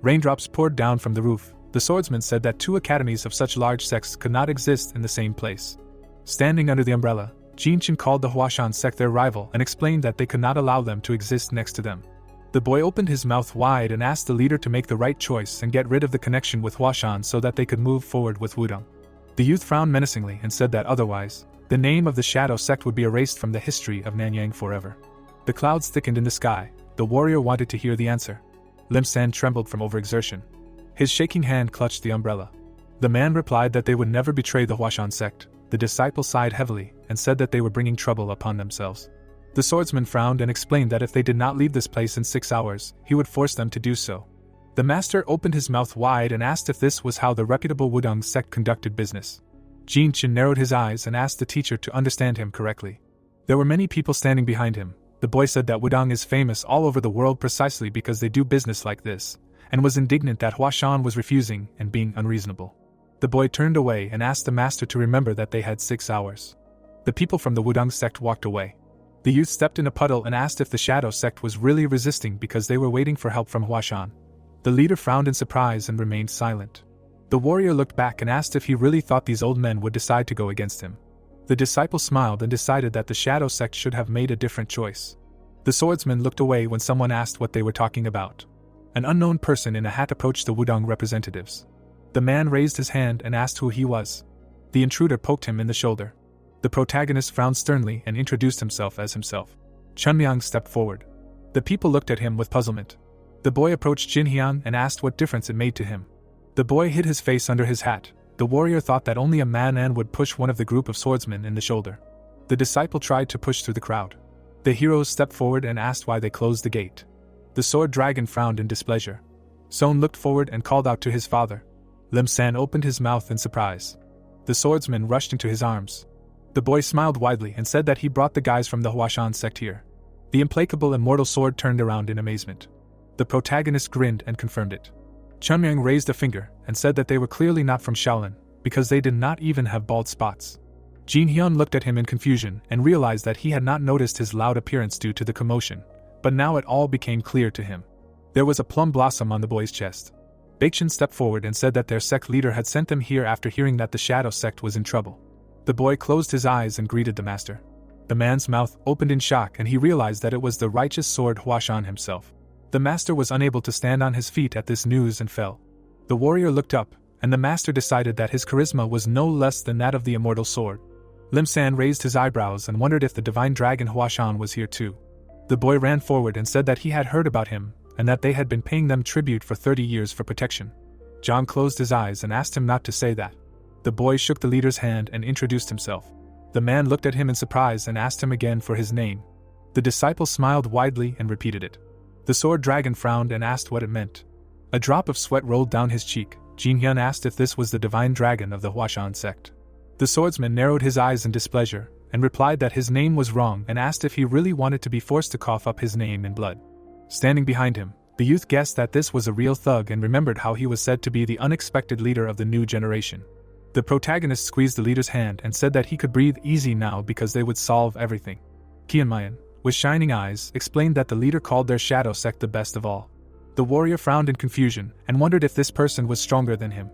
Raindrops poured down from the roof. The swordsman said that 2 academies of such large sects could not exist in the same place. Standing under the umbrella, Jin Chin called the Huashan sect their rival and explained that they could not allow them to exist next to them. The boy opened his mouth wide and asked the leader to make the right choice and get rid of the connection with Huashan so that they could move forward with Wudang. The youth frowned menacingly and said that otherwise, the name of the Shadow Sect would be erased from the history of Nanyang forever. The clouds thickened in the sky. The warrior wanted to hear the answer. Lim San trembled from overexertion. His shaking hand clutched the umbrella. The man replied that they would never betray the Huashan sect. The disciple sighed heavily and said that they were bringing trouble upon themselves. The swordsman frowned and explained that if they did not leave this place in 6 hours, he would force them to do so. The master opened his mouth wide and asked if this was how the reputable Wudang sect conducted business. Jin Chin narrowed his eyes and asked the teacher to understand him correctly. There were many people standing behind him. The boy said that Wudang is famous all over the world precisely because they do business like this, and was indignant that Huashan was refusing and being unreasonable. The boy turned away and asked the master to remember that they had 6 hours. The people from the Wudang sect walked away. The youth stepped in a puddle and asked if the Shadow Sect was really resisting because they were waiting for help from Huashan. The leader frowned in surprise and remained silent. The warrior looked back and asked if he really thought these old men would decide to go against him. The disciple smiled and decided that the Shadow Sect should have made a different choice. The swordsman looked away when someone asked what they were talking about. An unknown person in a hat approached the Wudang representatives. The man raised his hand and asked who he was. The intruder poked him in the shoulder. The protagonist frowned sternly and introduced himself as himself. Chunmyang stepped forward. The people looked at him with puzzlement. The boy approached Jin Hyun and asked what difference it made to him. The boy hid his face under his hat. The warrior thought that only a man would push one of the group of swordsmen in the shoulder. The disciple tried to push through the crowd. The heroes stepped forward and asked why they closed the gate. The sword dragon frowned in displeasure. Son looked forward and called out to his father. Lim San opened his mouth in surprise. The swordsman rushed into his arms. The boy smiled widely and said that he brought the guys from the Huashan sect here. The implacable immortal sword turned around in amazement. The protagonist grinned and confirmed it. Chunmyang raised a finger and said that they were clearly not from Shaolin, because they did not even have bald spots. Jin Hyun looked at him in confusion and realized that he had not noticed his loud appearance due to the commotion, but now it all became clear to him. There was a plum blossom on the boy's chest. Baekchin stepped forward and said that their sect leader had sent them here after hearing that the Shadow Sect was in trouble. The boy closed his eyes and greeted the master. The man's mouth opened in shock and he realized that it was the righteous sword Huashan himself. The master was unable to stand on his feet at this news and fell. The warrior looked up, and the master decided that his charisma was no less than that of the immortal sword. Lim San raised his eyebrows and wondered if the divine dragon Huashan was here too. The boy ran forward and said that he had heard about him, and that they had been paying them tribute for 30 years for protection. John closed his eyes and asked him not to say that. The boy shook the leader's hand and introduced himself. The man looked at him in surprise and asked him again for his name. The disciple smiled widely and repeated it. The sword dragon frowned and asked what it meant. A drop of sweat rolled down his cheek. Jin Hyun asked if this was the divine dragon of the Huashan sect. The swordsman narrowed his eyes in displeasure, and replied that his name was wrong and asked if he really wanted to be forced to cough up his name in blood. Standing behind him, the youth guessed that this was a real thug and remembered how he was said to be the unexpected leader of the new generation. The protagonist squeezed the leader's hand and said that he could breathe easy now because they would solve everything. Kianmayan, with shining eyes, explained that the leader called their shadow sect the best of all. The warrior frowned in confusion and wondered if this person was stronger than him.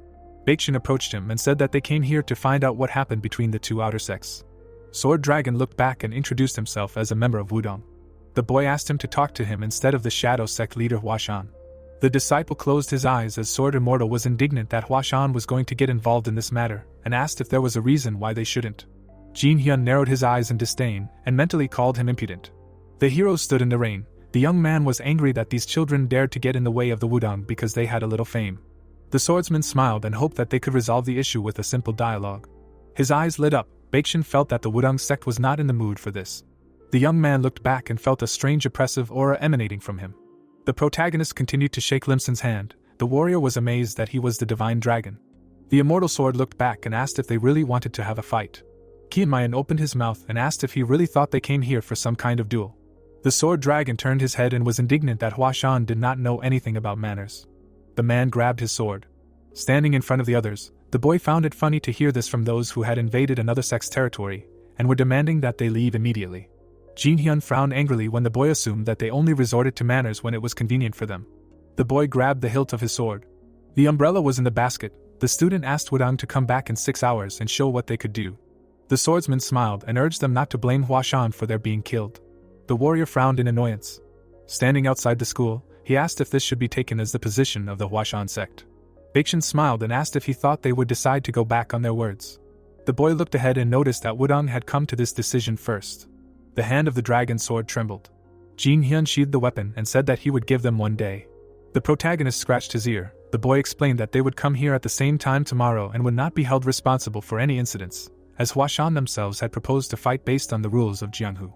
Baekjin approached him and said that they came here to find out what happened between the two outer sects. Sword Dragon looked back and introduced himself as a member of Wudong. The boy asked him to talk to him instead of the shadow sect leader Huashan. The disciple closed his eyes as Sword Immortal was indignant that Huashan was going to get involved in this matter, and asked if there was a reason why they shouldn't. Jin Hyun narrowed his eyes in disdain, and mentally called him impudent. The hero stood in the rain. The young man was angry that these children dared to get in the way of the Wudong because they had a little fame. The swordsman smiled and hoped that they could resolve the issue with a simple dialogue. His eyes lit up. Baekjin felt that the Wudong sect was not in the mood for this. The young man looked back and felt a strange oppressive aura emanating from him. The protagonist continued to shake Limson's hand. The warrior was amazed that he was the divine dragon. The immortal sword looked back and asked if they really wanted to have a fight. Kianmayan opened his mouth and asked if he really thought they came here for some kind of duel. The sword dragon turned his head and was indignant that Huashan did not know anything about manners. The man grabbed his sword. Standing in front of the others, the boy found it funny to hear this from those who had invaded another sect's territory, and were demanding that they leave immediately. Jin Hyun frowned angrily when the boy assumed that they only resorted to manners when it was convenient for them. The boy grabbed the hilt of his sword. The umbrella was in the basket. The student asked Wudong to come back in 6 hours and show what they could do. The swordsman smiled and urged them not to blame Huashan for their being killed. The warrior frowned in annoyance. Standing outside the school, he asked if this should be taken as the position of the Huashan sect. Baekjin smiled and asked if he thought they would decide to go back on their words. The boy looked ahead and noticed that Wudong had come to this decision first. The hand of the dragon sword trembled. Jin Hyun sheathed the weapon and said that he would give them one day. The protagonist scratched his ear. The boy explained that they would come here at the same time tomorrow and would not be held responsible for any incidents, as Huashan themselves had proposed to fight based on the rules of Jianghu.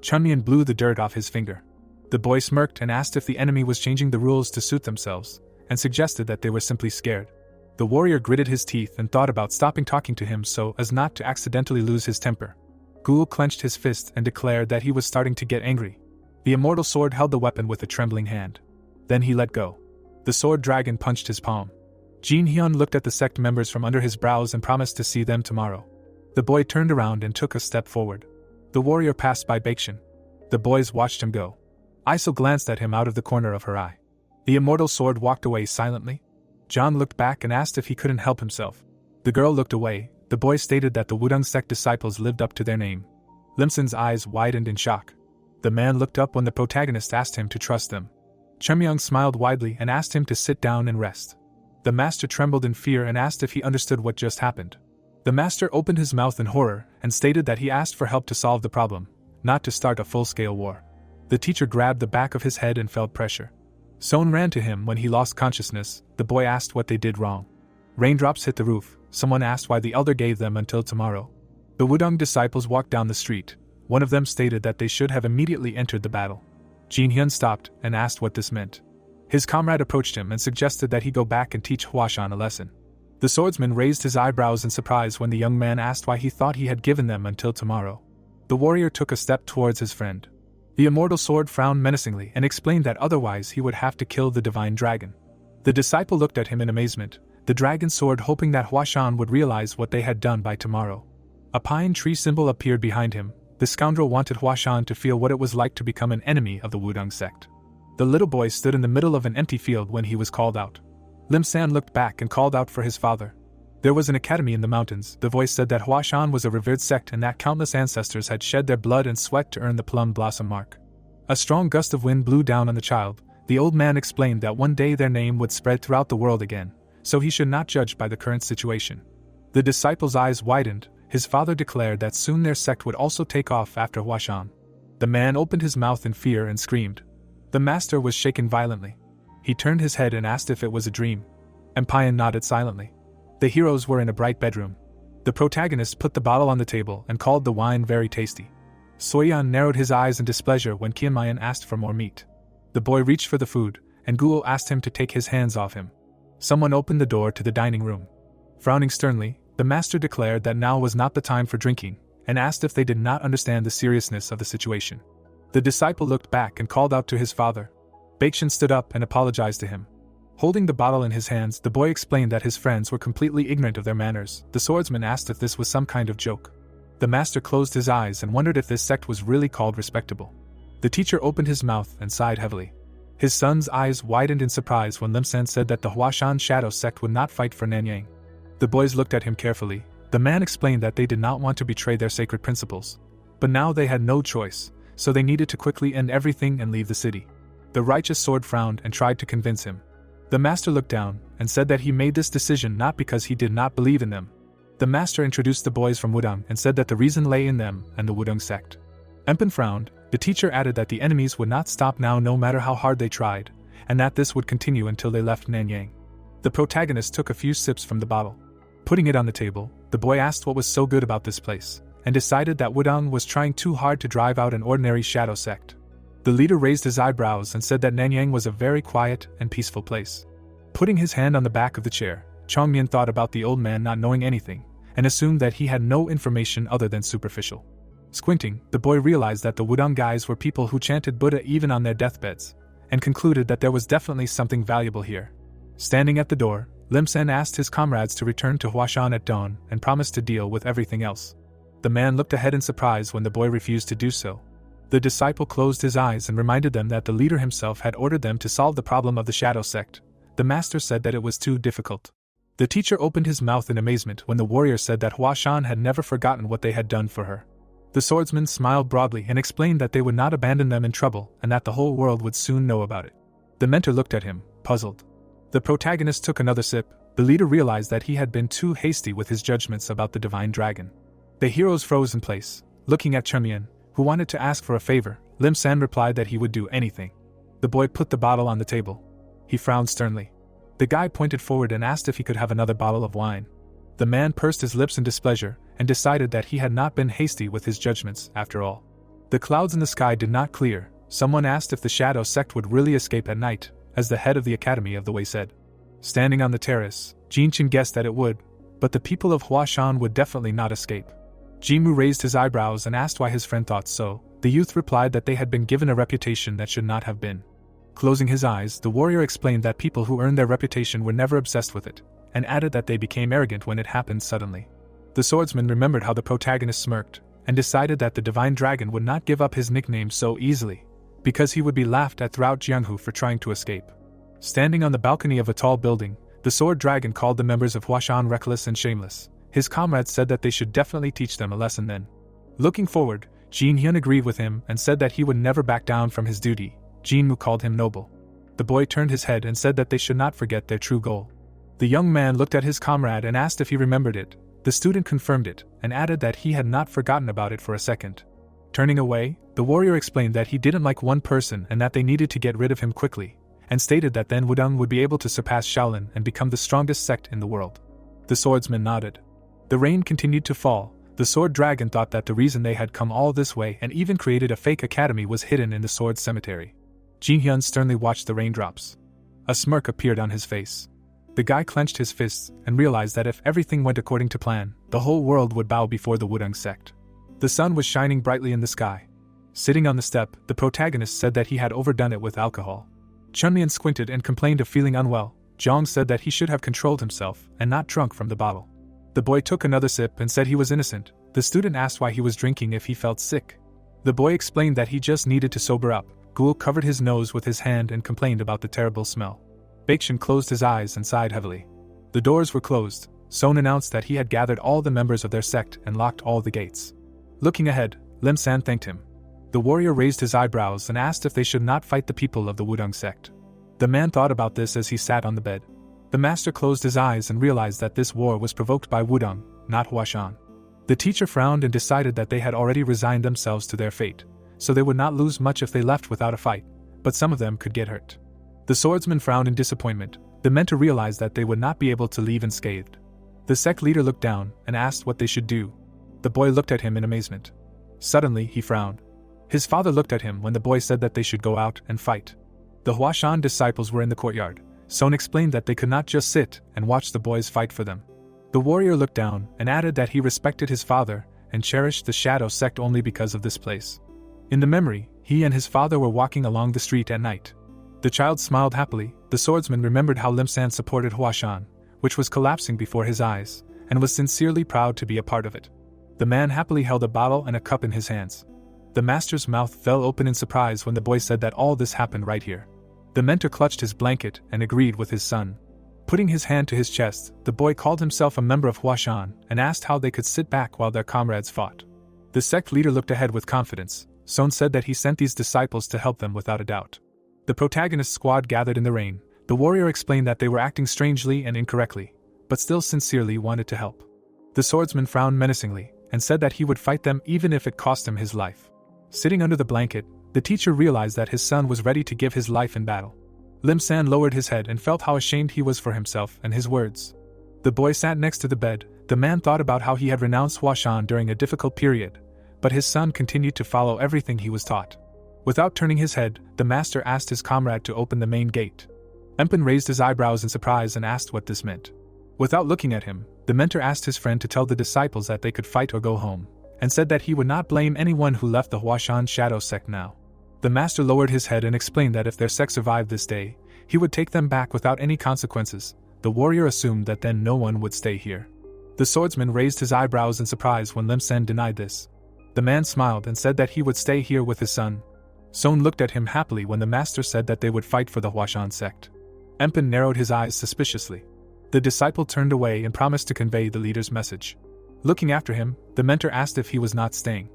Chunmian blew the dirt off his finger. The boy smirked and asked if the enemy was changing the rules to suit themselves, and suggested that they were simply scared. The warrior gritted his teeth and thought about stopping talking to him so as not to accidentally lose his temper. Ghoul clenched his fist and declared that he was starting to get angry. The immortal sword held the weapon with a trembling hand. Then he let go. The sword dragon punched his palm. Jin Hyun looked at the sect members from under his brows and promised to see them tomorrow. The boy turned around and took a step forward. The warrior passed by Baekjin. The boys watched him go. Iso glanced at him out of the corner of her eye. The immortal sword walked away silently. John looked back and asked if he couldn't help himself. The girl looked away. The boy stated that the Wudong sect disciples lived up to their name. Limson's eyes widened in shock. The man looked up when the protagonist asked him to trust them. Chunmyung smiled widely and asked him to sit down and rest. The master trembled in fear and asked if he understood what just happened. The master opened his mouth in horror and stated that he asked for help to solve the problem, not to start a full-scale war. The teacher grabbed the back of his head and felt pressure. Son ran to him when he lost consciousness. The boy asked what they did wrong. Raindrops hit the roof. Someone asked why the elder gave them until tomorrow. The Wudong disciples walked down the street. One of them stated that they should have immediately entered the battle. Jin Hyun stopped and asked what this meant. His comrade approached him and suggested that he go back and teach Huashan a lesson. The swordsman raised his eyebrows in surprise when the young man asked why he thought he had given them until tomorrow. The warrior took a step towards his friend. The immortal sword frowned menacingly and explained that otherwise he would have to kill the divine dragon. The disciple looked at him in amazement, the dragon sword hoping that Huashan would realize what they had done by tomorrow. A pine tree symbol appeared behind him. The scoundrel wanted Huashan to feel what it was like to become an enemy of the Wudong sect. The little boy stood in the middle of an empty field when he was called out. Lim San looked back and called out for his father. There was an academy in the mountains. The voice said that Huashan was a revered sect and that countless ancestors had shed their blood and sweat to earn the plum blossom mark. A strong gust of wind blew down on the child. The old man explained that one day their name would spread throughout the world again, so he should not judge by the current situation. The disciple's eyes widened. His father declared that soon their sect would also take off after Huashan. The man opened his mouth in fear and screamed. The master was shaken violently. He turned his head and asked if it was a dream. Empion nodded silently. The heroes were in a bright bedroom. The protagonist put the bottle on the table and called the wine very tasty. Soyan narrowed his eyes in displeasure when Kianmayan asked for more meat. The boy reached for the food, and Guo asked him to take his hands off him. Someone opened the door to the dining room. Frowning sternly, the master declared that now was not the time for drinking, and asked if they did not understand the seriousness of the situation. The disciple looked back and called out to his father. Baekshun stood up and apologized to him. Holding the bottle in his hands, the boy explained that his friends were completely ignorant of their manners. The swordsman asked if this was some kind of joke. The master closed his eyes and wondered if this sect was really called respectable. The teacher opened his mouth and sighed heavily. His son's eyes widened in surprise when Limsan said that the Huashan Shadow Sect would not fight for Nanyang. The boys looked at him carefully. The man explained that they did not want to betray their sacred principles. But now they had no choice, so they needed to quickly end everything and leave the city. The righteous sword frowned and tried to convince him. The master looked down and said that he made this decision not because he did not believe in them. The master introduced the boys from Wudang and said that the reason lay in them and the Wudang sect. Empan frowned. The teacher added that the enemies would not stop now no matter how hard they tried, and that this would continue until they left Nanyang. The protagonist took a few sips from the bottle. Putting it on the table, the boy asked what was so good about this place, and decided that Wudang was trying too hard to drive out an ordinary shadow sect. The leader raised his eyebrows and said that Nanyang was a very quiet and peaceful place. Putting his hand on the back of the chair, Chongmian thought about the old man not knowing anything, and assumed that he had no information other than superficial. Squinting, the boy realized that the Wudang guys were people who chanted Buddha even on their deathbeds, and concluded that there was definitely something valuable here. Standing at the door, Limsan asked his comrades to return to Huashan at dawn and promised to deal with everything else. The man looked ahead in surprise when the boy refused to do so. The disciple closed his eyes and reminded them that the leader himself had ordered them to solve the problem of the shadow sect. The master said that it was too difficult. The teacher opened his mouth in amazement when the warrior said that Huashan had never forgotten what they had done for her. The swordsman smiled broadly and explained that they would not abandon them in trouble and that the whole world would soon know about it. The mentor looked at him, puzzled. The protagonist took another sip. The leader realized that he had been too hasty with his judgments about the divine dragon. The heroes froze in place, looking at Chunmian, who wanted to ask for a favor. Limsan replied that he would do anything. The boy put the bottle on the table. He frowned sternly. The guy pointed forward and asked if he could have another bottle of wine. The man pursed his lips in displeasure and decided that he had not been hasty with his judgments after all. The clouds in the sky did not clear. Someone asked if the shadow sect would really escape at night, as the head of the Academy of the Way said. Standing on the terrace, Jinchen guessed that it would, but the people of Huashan would definitely not escape. Jimu raised his eyebrows and asked why his friend thought so. The youth replied that they had been given a reputation that should not have been. Closing his eyes, the warrior explained that people who earned their reputation were never obsessed with it, and added that they became arrogant when it happened suddenly. The swordsman remembered how the protagonist smirked, and decided that the divine dragon would not give up his nickname so easily, because he would be laughed at throughout Jianghu for trying to escape. Standing on the balcony of a tall building, the sword dragon called the members of Huashan reckless and shameless. His comrades said that they should definitely teach them a lesson then. Looking forward, Jin Hyun agreed with him and said that he would never back down from his duty. Jinmu called him noble. The boy turned his head and said that they should not forget their true goal. The young man looked at his comrade and asked if he remembered it. The student confirmed it, and added that he had not forgotten about it for a second. Turning away, the warrior explained that he didn't like one person and that they needed to get rid of him quickly, and stated that then Wudang would be able to surpass Shaolin and become the strongest sect in the world. The swordsman nodded. The rain continued to fall. The sword dragon thought that the reason they had come all this way and even created a fake academy was hidden in the sword cemetery. Jin Hyun sternly watched the raindrops. A smirk appeared on his face. The guy clenched his fists and realized that if everything went according to plan, the whole world would bow before the Wudang sect. The sun was shining brightly in the sky. Sitting on the step, the protagonist said that he had overdone it with alcohol. Chunmian squinted and complained of feeling unwell. Zhang said that he should have controlled himself and not drunk from the bottle. The boy took another sip and said he was innocent. The student asked why he was drinking if he felt sick. The boy explained that he just needed to sober up. Ghoul covered his nose with his hand and complained about the terrible smell. Baekshun closed his eyes and sighed heavily. The doors were closed. Son announced that he had gathered all the members of their sect and locked all the gates. Looking ahead, Lim San thanked him. The warrior raised his eyebrows and asked if they should not fight the people of the Wudang sect. The man thought about this as he sat on the bed. The master closed his eyes and realized that this war was provoked by Wudang, not Huashan. The teacher frowned and decided that they had already resigned themselves to their fate, so they would not lose much if they left without a fight, but some of them could get hurt. The swordsman frowned in disappointment. The mentor realized that they would not be able to leave unscathed. The sect leader looked down and asked what they should do. The boy looked at him in amazement. Suddenly, he frowned. His father looked at him when the boy said that they should go out and fight. The Huashan disciples were in the courtyard. Son explained that they could not just sit and watch the boys fight for them. The warrior looked down and added that he respected his father and cherished the Shadow Sect only because of this place. In the memory, he and his father were walking along the street at night. The child smiled happily. The swordsman remembered how Lim San supported Huashan, which was collapsing before his eyes, and was sincerely proud to be a part of it. The man happily held a bottle and a cup in his hands. The master's mouth fell open in surprise when the boy said that all this happened right here. The mentor clutched his blanket and agreed with his son. Putting his hand to his chest, the boy called himself a member of Huashan and asked how they could sit back while their comrades fought. The sect leader looked ahead with confidence. Son said that he sent these disciples to help them without a doubt. The protagonist squad gathered in the rain. The warrior explained that they were acting strangely and incorrectly, but still sincerely wanted to help. The swordsman frowned menacingly and said that he would fight them even if it cost him his life. Sitting under the blanket, the teacher realized that his son was ready to give his life in battle. Lim San lowered his head and felt how ashamed he was for himself and his words. The boy sat next to the bed. The man thought about how he had renounced Huashan during a difficult period, but his son continued to follow everything he was taught. Without turning his head, the master asked his comrade to open the main gate. Empen raised his eyebrows in surprise and asked what this meant. Without looking at him, the mentor asked his friend to tell the disciples that they could fight or go home, and said that he would not blame anyone who left the Huashan Shadow Sect now. The master lowered his head and explained that if their sect survived this day, he would take them back without any consequences. The warrior assumed that then no one would stay here. The swordsman raised his eyebrows in surprise when Lim San denied this. The man smiled and said that he would stay here with his son. Son looked at him happily when the master said that they would fight for the Huashan sect. Empen narrowed his eyes suspiciously. The disciple turned away and promised to convey the leader's message. Looking after him, the mentor asked if he was not staying.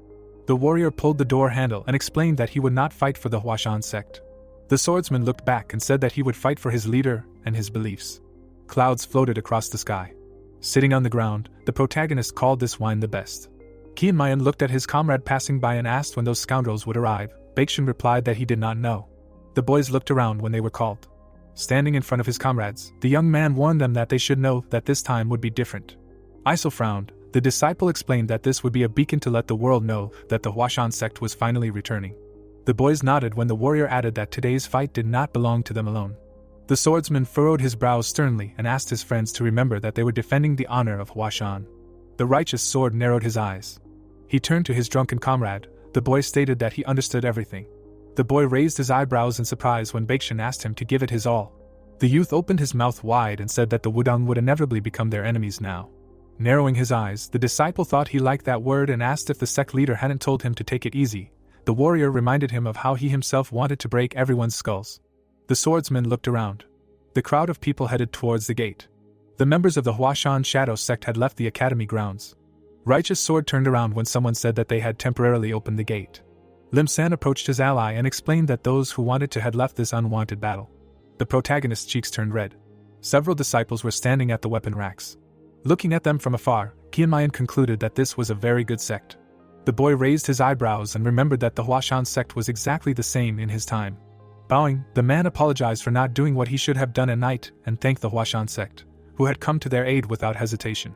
The warrior pulled the door handle and explained that he would not fight for the Huashan sect. The swordsman looked back and said that he would fight for his leader and his beliefs. Clouds floated across the sky. Sitting on the ground, the protagonist called this wine the best. Kian Mayan looked at his comrade passing by and asked when those scoundrels would arrive. Baekshun replied that he did not know. The boys looked around when they were called. Standing in front of his comrades, the young man warned them that they should know that this time would be different. Iso frowned. The disciple explained that this would be a beacon to let the world know that the Huashan sect was finally returning. The boys nodded when the warrior added that today's fight did not belong to them alone. The swordsman furrowed his brows sternly and asked his friends to remember that they were defending the honor of Huashan. The righteous sword narrowed his eyes. He turned to his drunken comrade. The boy stated that he understood everything. The boy raised his eyebrows in surprise when Baekshun asked him to give it his all. The youth opened his mouth wide and said that the Wudang would inevitably become their enemies now. Narrowing his eyes, the disciple thought he liked that word and asked if the sect leader hadn't told him to take it easy. The warrior reminded him of how he himself wanted to break everyone's skulls. The swordsman looked around. The crowd of people headed towards the gate. The members of the Huashan Shadow Sect had left the academy grounds. Righteous Sword turned around when someone said that they had temporarily opened the gate. Lim San approached his ally and explained that those who wanted to had left this unwanted battle. The protagonist's cheeks turned red. Several disciples were standing at the weapon racks. Looking at them from afar, Kianmayan concluded that this was a very good sect. The boy raised his eyebrows and remembered that the Huashan sect was exactly the same in his time. Bowing, the man apologized for not doing what he should have done at night and thanked the Huashan sect, who had come to their aid without hesitation.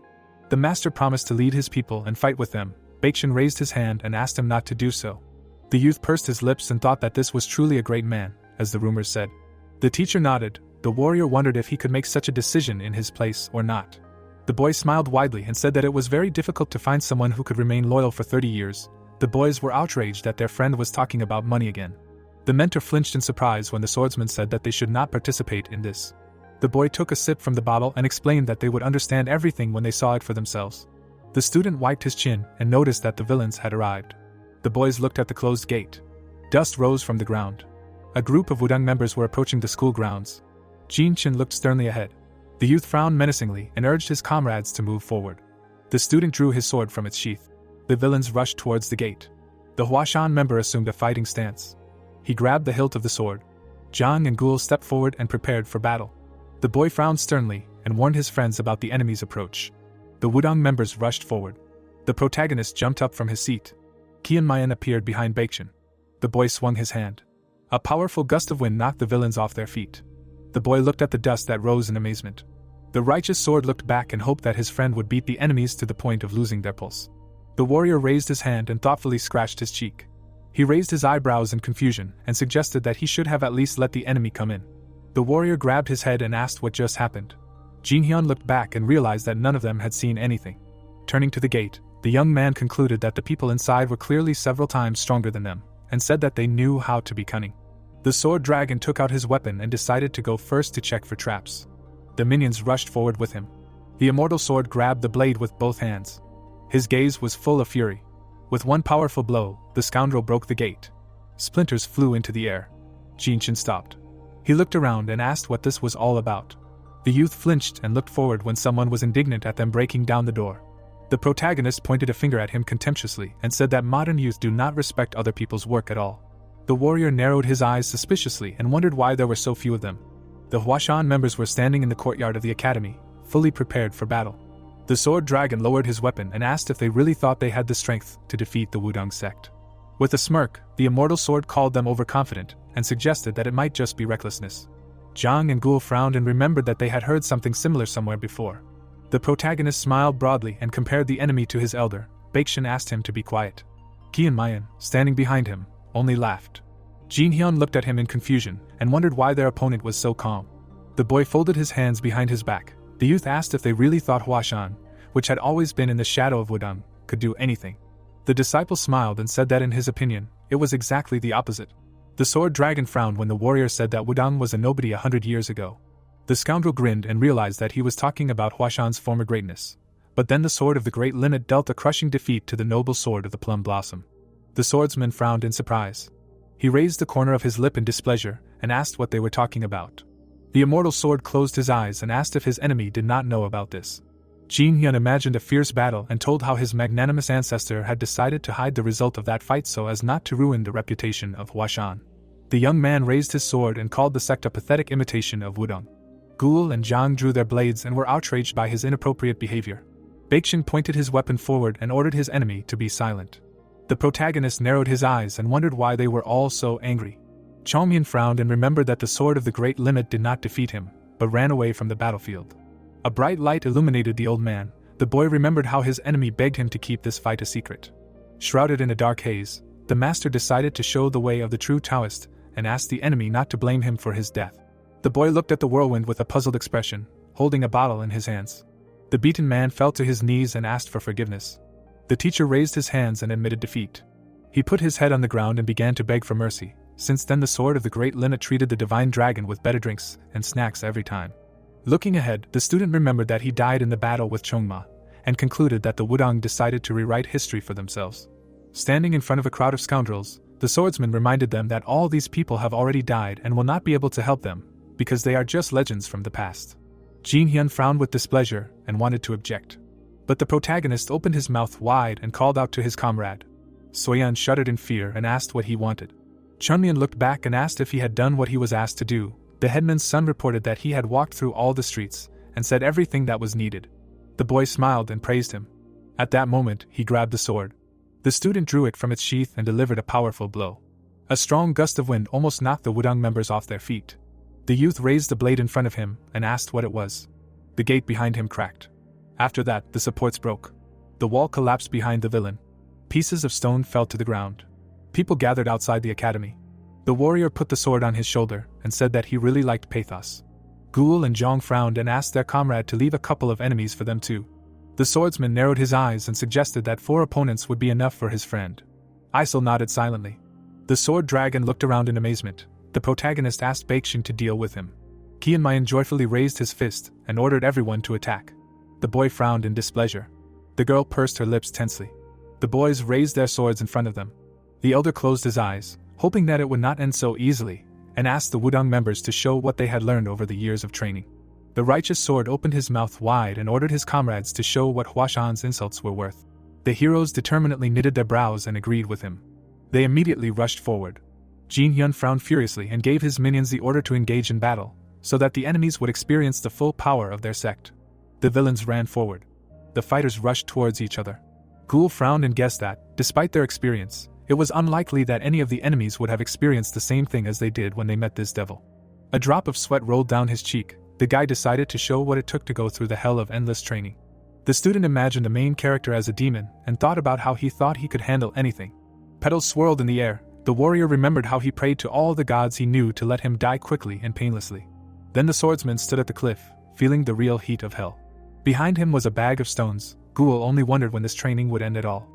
The master promised to lead his people and fight with them. Baekshun raised his hand and asked him not to do so. The youth pursed his lips and thought that this was truly a great man, as the rumors said. The teacher nodded. The warrior wondered if he could make such a decision in his place or not. The boy smiled widely and said that it was very difficult to find someone who could remain loyal for 30 years. The boys were outraged that their friend was talking about money again. The mentor flinched in surprise when the swordsman said that they should not participate in this. The boy took a sip from the bottle and explained that they would understand everything when they saw it for themselves. The student wiped his chin and noticed that the villains had arrived. The boys looked at the closed gate. Dust rose from the ground. A group of Wudang members were approaching the school grounds. Jin Chen looked sternly ahead. The youth frowned menacingly and urged his comrades to move forward. The student drew his sword from its sheath. The villains rushed towards the gate. The Huashan member assumed a fighting stance. He grabbed the hilt of the sword. Zhang and Gul stepped forward and prepared for battle. The boy frowned sternly and warned his friends about the enemy's approach. The Wudang members rushed forward. The protagonist jumped up from his seat. Kianmayan appeared behind Baekshun. The boy swung his hand. A powerful gust of wind knocked the villains off their feet. The boy looked at the dust that rose in amazement. The righteous sword looked back and hoped that his friend would beat the enemies to the point of losing their pulse. The warrior raised his hand and thoughtfully scratched his cheek. He raised his eyebrows in confusion and suggested that he should have at least let the enemy come in. The warrior grabbed his head and asked what just happened. Jinhyun looked back and realized that none of them had seen anything. Turning to the gate, the young man concluded that the people inside were clearly several times stronger than them, and said that they knew how to be cunning. The sword dragon took out his weapon and decided to go first to check for traps. The minions rushed forward with him. The immortal sword grabbed the blade with both hands. His gaze was full of fury. With one powerful blow, the scoundrel broke the gate. Splinters flew into the air. Jinhyun stopped. He looked around and asked what this was all about. The youth flinched and looked forward when someone was indignant at them breaking down the door. The protagonist pointed a finger at him contemptuously and said that modern youth do not respect other people's work at all. The warrior narrowed his eyes suspiciously and wondered why there were so few of them. The Huashan members were standing in the courtyard of the academy, fully prepared for battle. The sword dragon lowered his weapon and asked if they really thought they had the strength to defeat the Wudong sect. With a smirk, the immortal sword called them overconfident and suggested that it might just be recklessness. Zhang and Gul frowned and remembered that they had heard something similar somewhere before. The protagonist smiled broadly and compared the enemy to his elder. Baeksin asked him to be quiet. Ki and Mayan, standing behind him, only laughed. Jinhyun looked at him in confusion and wondered why their opponent was so calm. The boy folded his hands behind his back. The youth asked if they really thought Huashan, which had always been in the shadow of Wudong, could do anything. The disciple smiled and said that in his opinion, it was exactly the opposite. The sword dragon frowned when the warrior said that Wudong was a nobody 100 years ago. The scoundrel grinned and realized that he was talking about Huashan's former greatness. But then the sword of the great linnet dealt a crushing defeat to the noble sword of the plum blossom. The swordsman frowned in surprise. He raised the corner of his lip in displeasure and asked what they were talking about. The immortal sword closed his eyes and asked if his enemy did not know about this. Jinhyun imagined a fierce battle and told how his magnanimous ancestor had decided to hide the result of that fight so as not to ruin the reputation of Huashan. The young man raised his sword and called the sect a pathetic imitation of Wudong. Gul and Zhang drew their blades and were outraged by his inappropriate behavior. Baeksin pointed his weapon forward and ordered his enemy to be silent. The protagonist narrowed his eyes and wondered why they were all so angry. Chongmyeon frowned and remembered that the sword of the great limit did not defeat him, but ran away from the battlefield. A bright light illuminated the old man. The boy remembered how his enemy begged him to keep this fight a secret. Shrouded in a dark haze, the master decided to show the way of the true Taoist and asked the enemy not to blame him for his death. The boy looked at the whirlwind with a puzzled expression, holding a bottle in his hands. The beaten man fell to his knees and asked for forgiveness. The teacher raised his hands and admitted defeat. He put his head on the ground and began to beg for mercy. Since then the sword of the great linnet treated the divine dragon with better drinks and snacks every time. Looking ahead, the student remembered that he died in the battle with Chongma, and concluded that the Wudong decided to rewrite history for themselves. Standing in front of a crowd of scoundrels, the swordsman reminded them that all these people have already died and will not be able to help them, because they are just legends from the past. Jinhyun frowned with displeasure and wanted to object. But the protagonist opened his mouth wide and called out to his comrade. Soyeon shuddered in fear and asked what he wanted. Chunmyeon looked back and asked if he had done what he was asked to do. The headman's son reported that he had walked through all the streets and said everything that was needed. The boy smiled and praised him. At that moment, he grabbed the sword. The student drew it from its sheath and delivered a powerful blow. A strong gust of wind almost knocked the Wudong members off their feet. The youth raised the blade in front of him and asked what it was. The gate behind him cracked. After that, the supports broke. The wall collapsed behind the villain. Pieces of stone fell to the ground. People gathered outside the academy. The warrior put the sword on his shoulder and said that he really liked pathos. Gul and Zhang frowned and asked their comrade to leave a couple of enemies for them too. The swordsman narrowed his eyes and suggested that 4 opponents would be enough for his friend. Isel nodded silently. The sword dragon looked around in amazement. The protagonist asked Baeksin to deal with him. Ki and Mayan joyfully raised his fist and ordered everyone to attack. The boy frowned in displeasure. The girl pursed her lips tensely. The boys raised their swords in front of them. The elder closed his eyes, hoping that it would not end so easily, and asked the Wudong members to show what they had learned over the years of training. The righteous sword opened his mouth wide and ordered his comrades to show what Huashan's insults were worth. The heroes determinedly knitted their brows and agreed with him. They immediately rushed forward. Jinhyun frowned furiously and gave his minions the order to engage in battle, so that the enemies would experience the full power of their sect. The villains ran forward. The fighters rushed towards each other. Gul frowned and guessed that, despite their experience, it was unlikely that any of the enemies would have experienced the same thing as they did when they met this devil. A drop of sweat rolled down his cheek. The guy decided to show what it took to go through the hell of endless training. The student imagined the main character as a demon and thought about how he thought he could handle anything. Petals swirled in the air. The warrior remembered how he prayed to all the gods he knew to let him die quickly and painlessly. Then the swordsman stood at the cliff, feeling the real heat of hell. Behind him was a bag of stones. Ghoul only wondered when this training would end at all.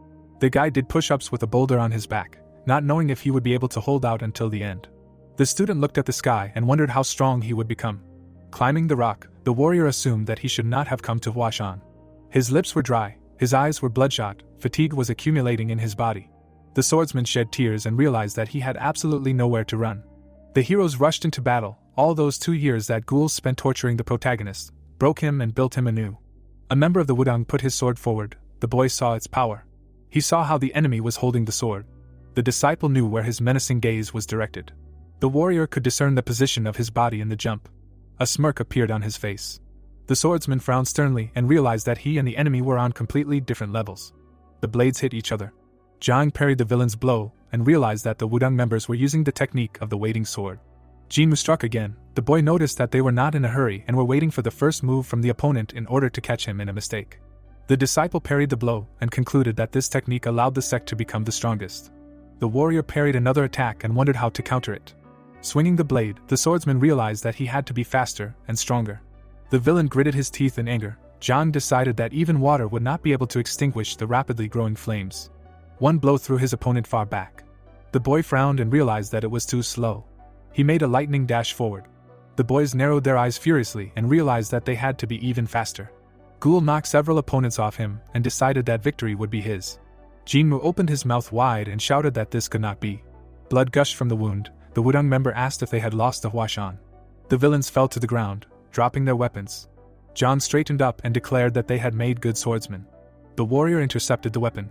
The guy did push-ups with a boulder on his back, not knowing if he would be able to hold out until the end. The student looked at the sky and wondered how strong he would become. Climbing the rock, the warrior assumed that he should not have come to Huashan. His lips were dry, his eyes were bloodshot, fatigue was accumulating in his body. The swordsman shed tears and realized that he had absolutely nowhere to run. The heroes rushed into battle. All those 2 years that ghouls spent torturing the protagonist broke him and built him anew. A member of the Wudang put his sword forward. The boy saw its power. He saw how the enemy was holding the sword. The disciple knew where his menacing gaze was directed. The warrior could discern the position of his body in the jump. A smirk appeared on his face. The swordsman frowned sternly and realized that he and the enemy were on completely different levels. The blades hit each other. Zhang parried the villain's blow and realized that the Wudang members were using the technique of the waiting sword. Jinmu struck again. The boy noticed that they were not in a hurry and were waiting for the first move from the opponent in order to catch him in a mistake. The disciple parried the blow and concluded that this technique allowed the sect to become the strongest. The warrior parried another attack and wondered how to counter it. Swinging the blade, the swordsman realized that he had to be faster and stronger. The villain gritted his teeth in anger. Zhang decided that even water would not be able to extinguish the rapidly growing flames. One blow threw his opponent far back. The boy frowned and realized that it was too slow. He made a lightning dash forward. The boys narrowed their eyes furiously and realized that they had to be even faster. Ghoul knocked several opponents off him and decided that victory would be his. Jinmu opened his mouth wide and shouted that this could not be. Blood gushed from the wound. The Wudang member asked if they had lost the Huashan. The villains fell to the ground, dropping their weapons. John straightened up and declared that they had made good swordsmen. The warrior intercepted the weapon.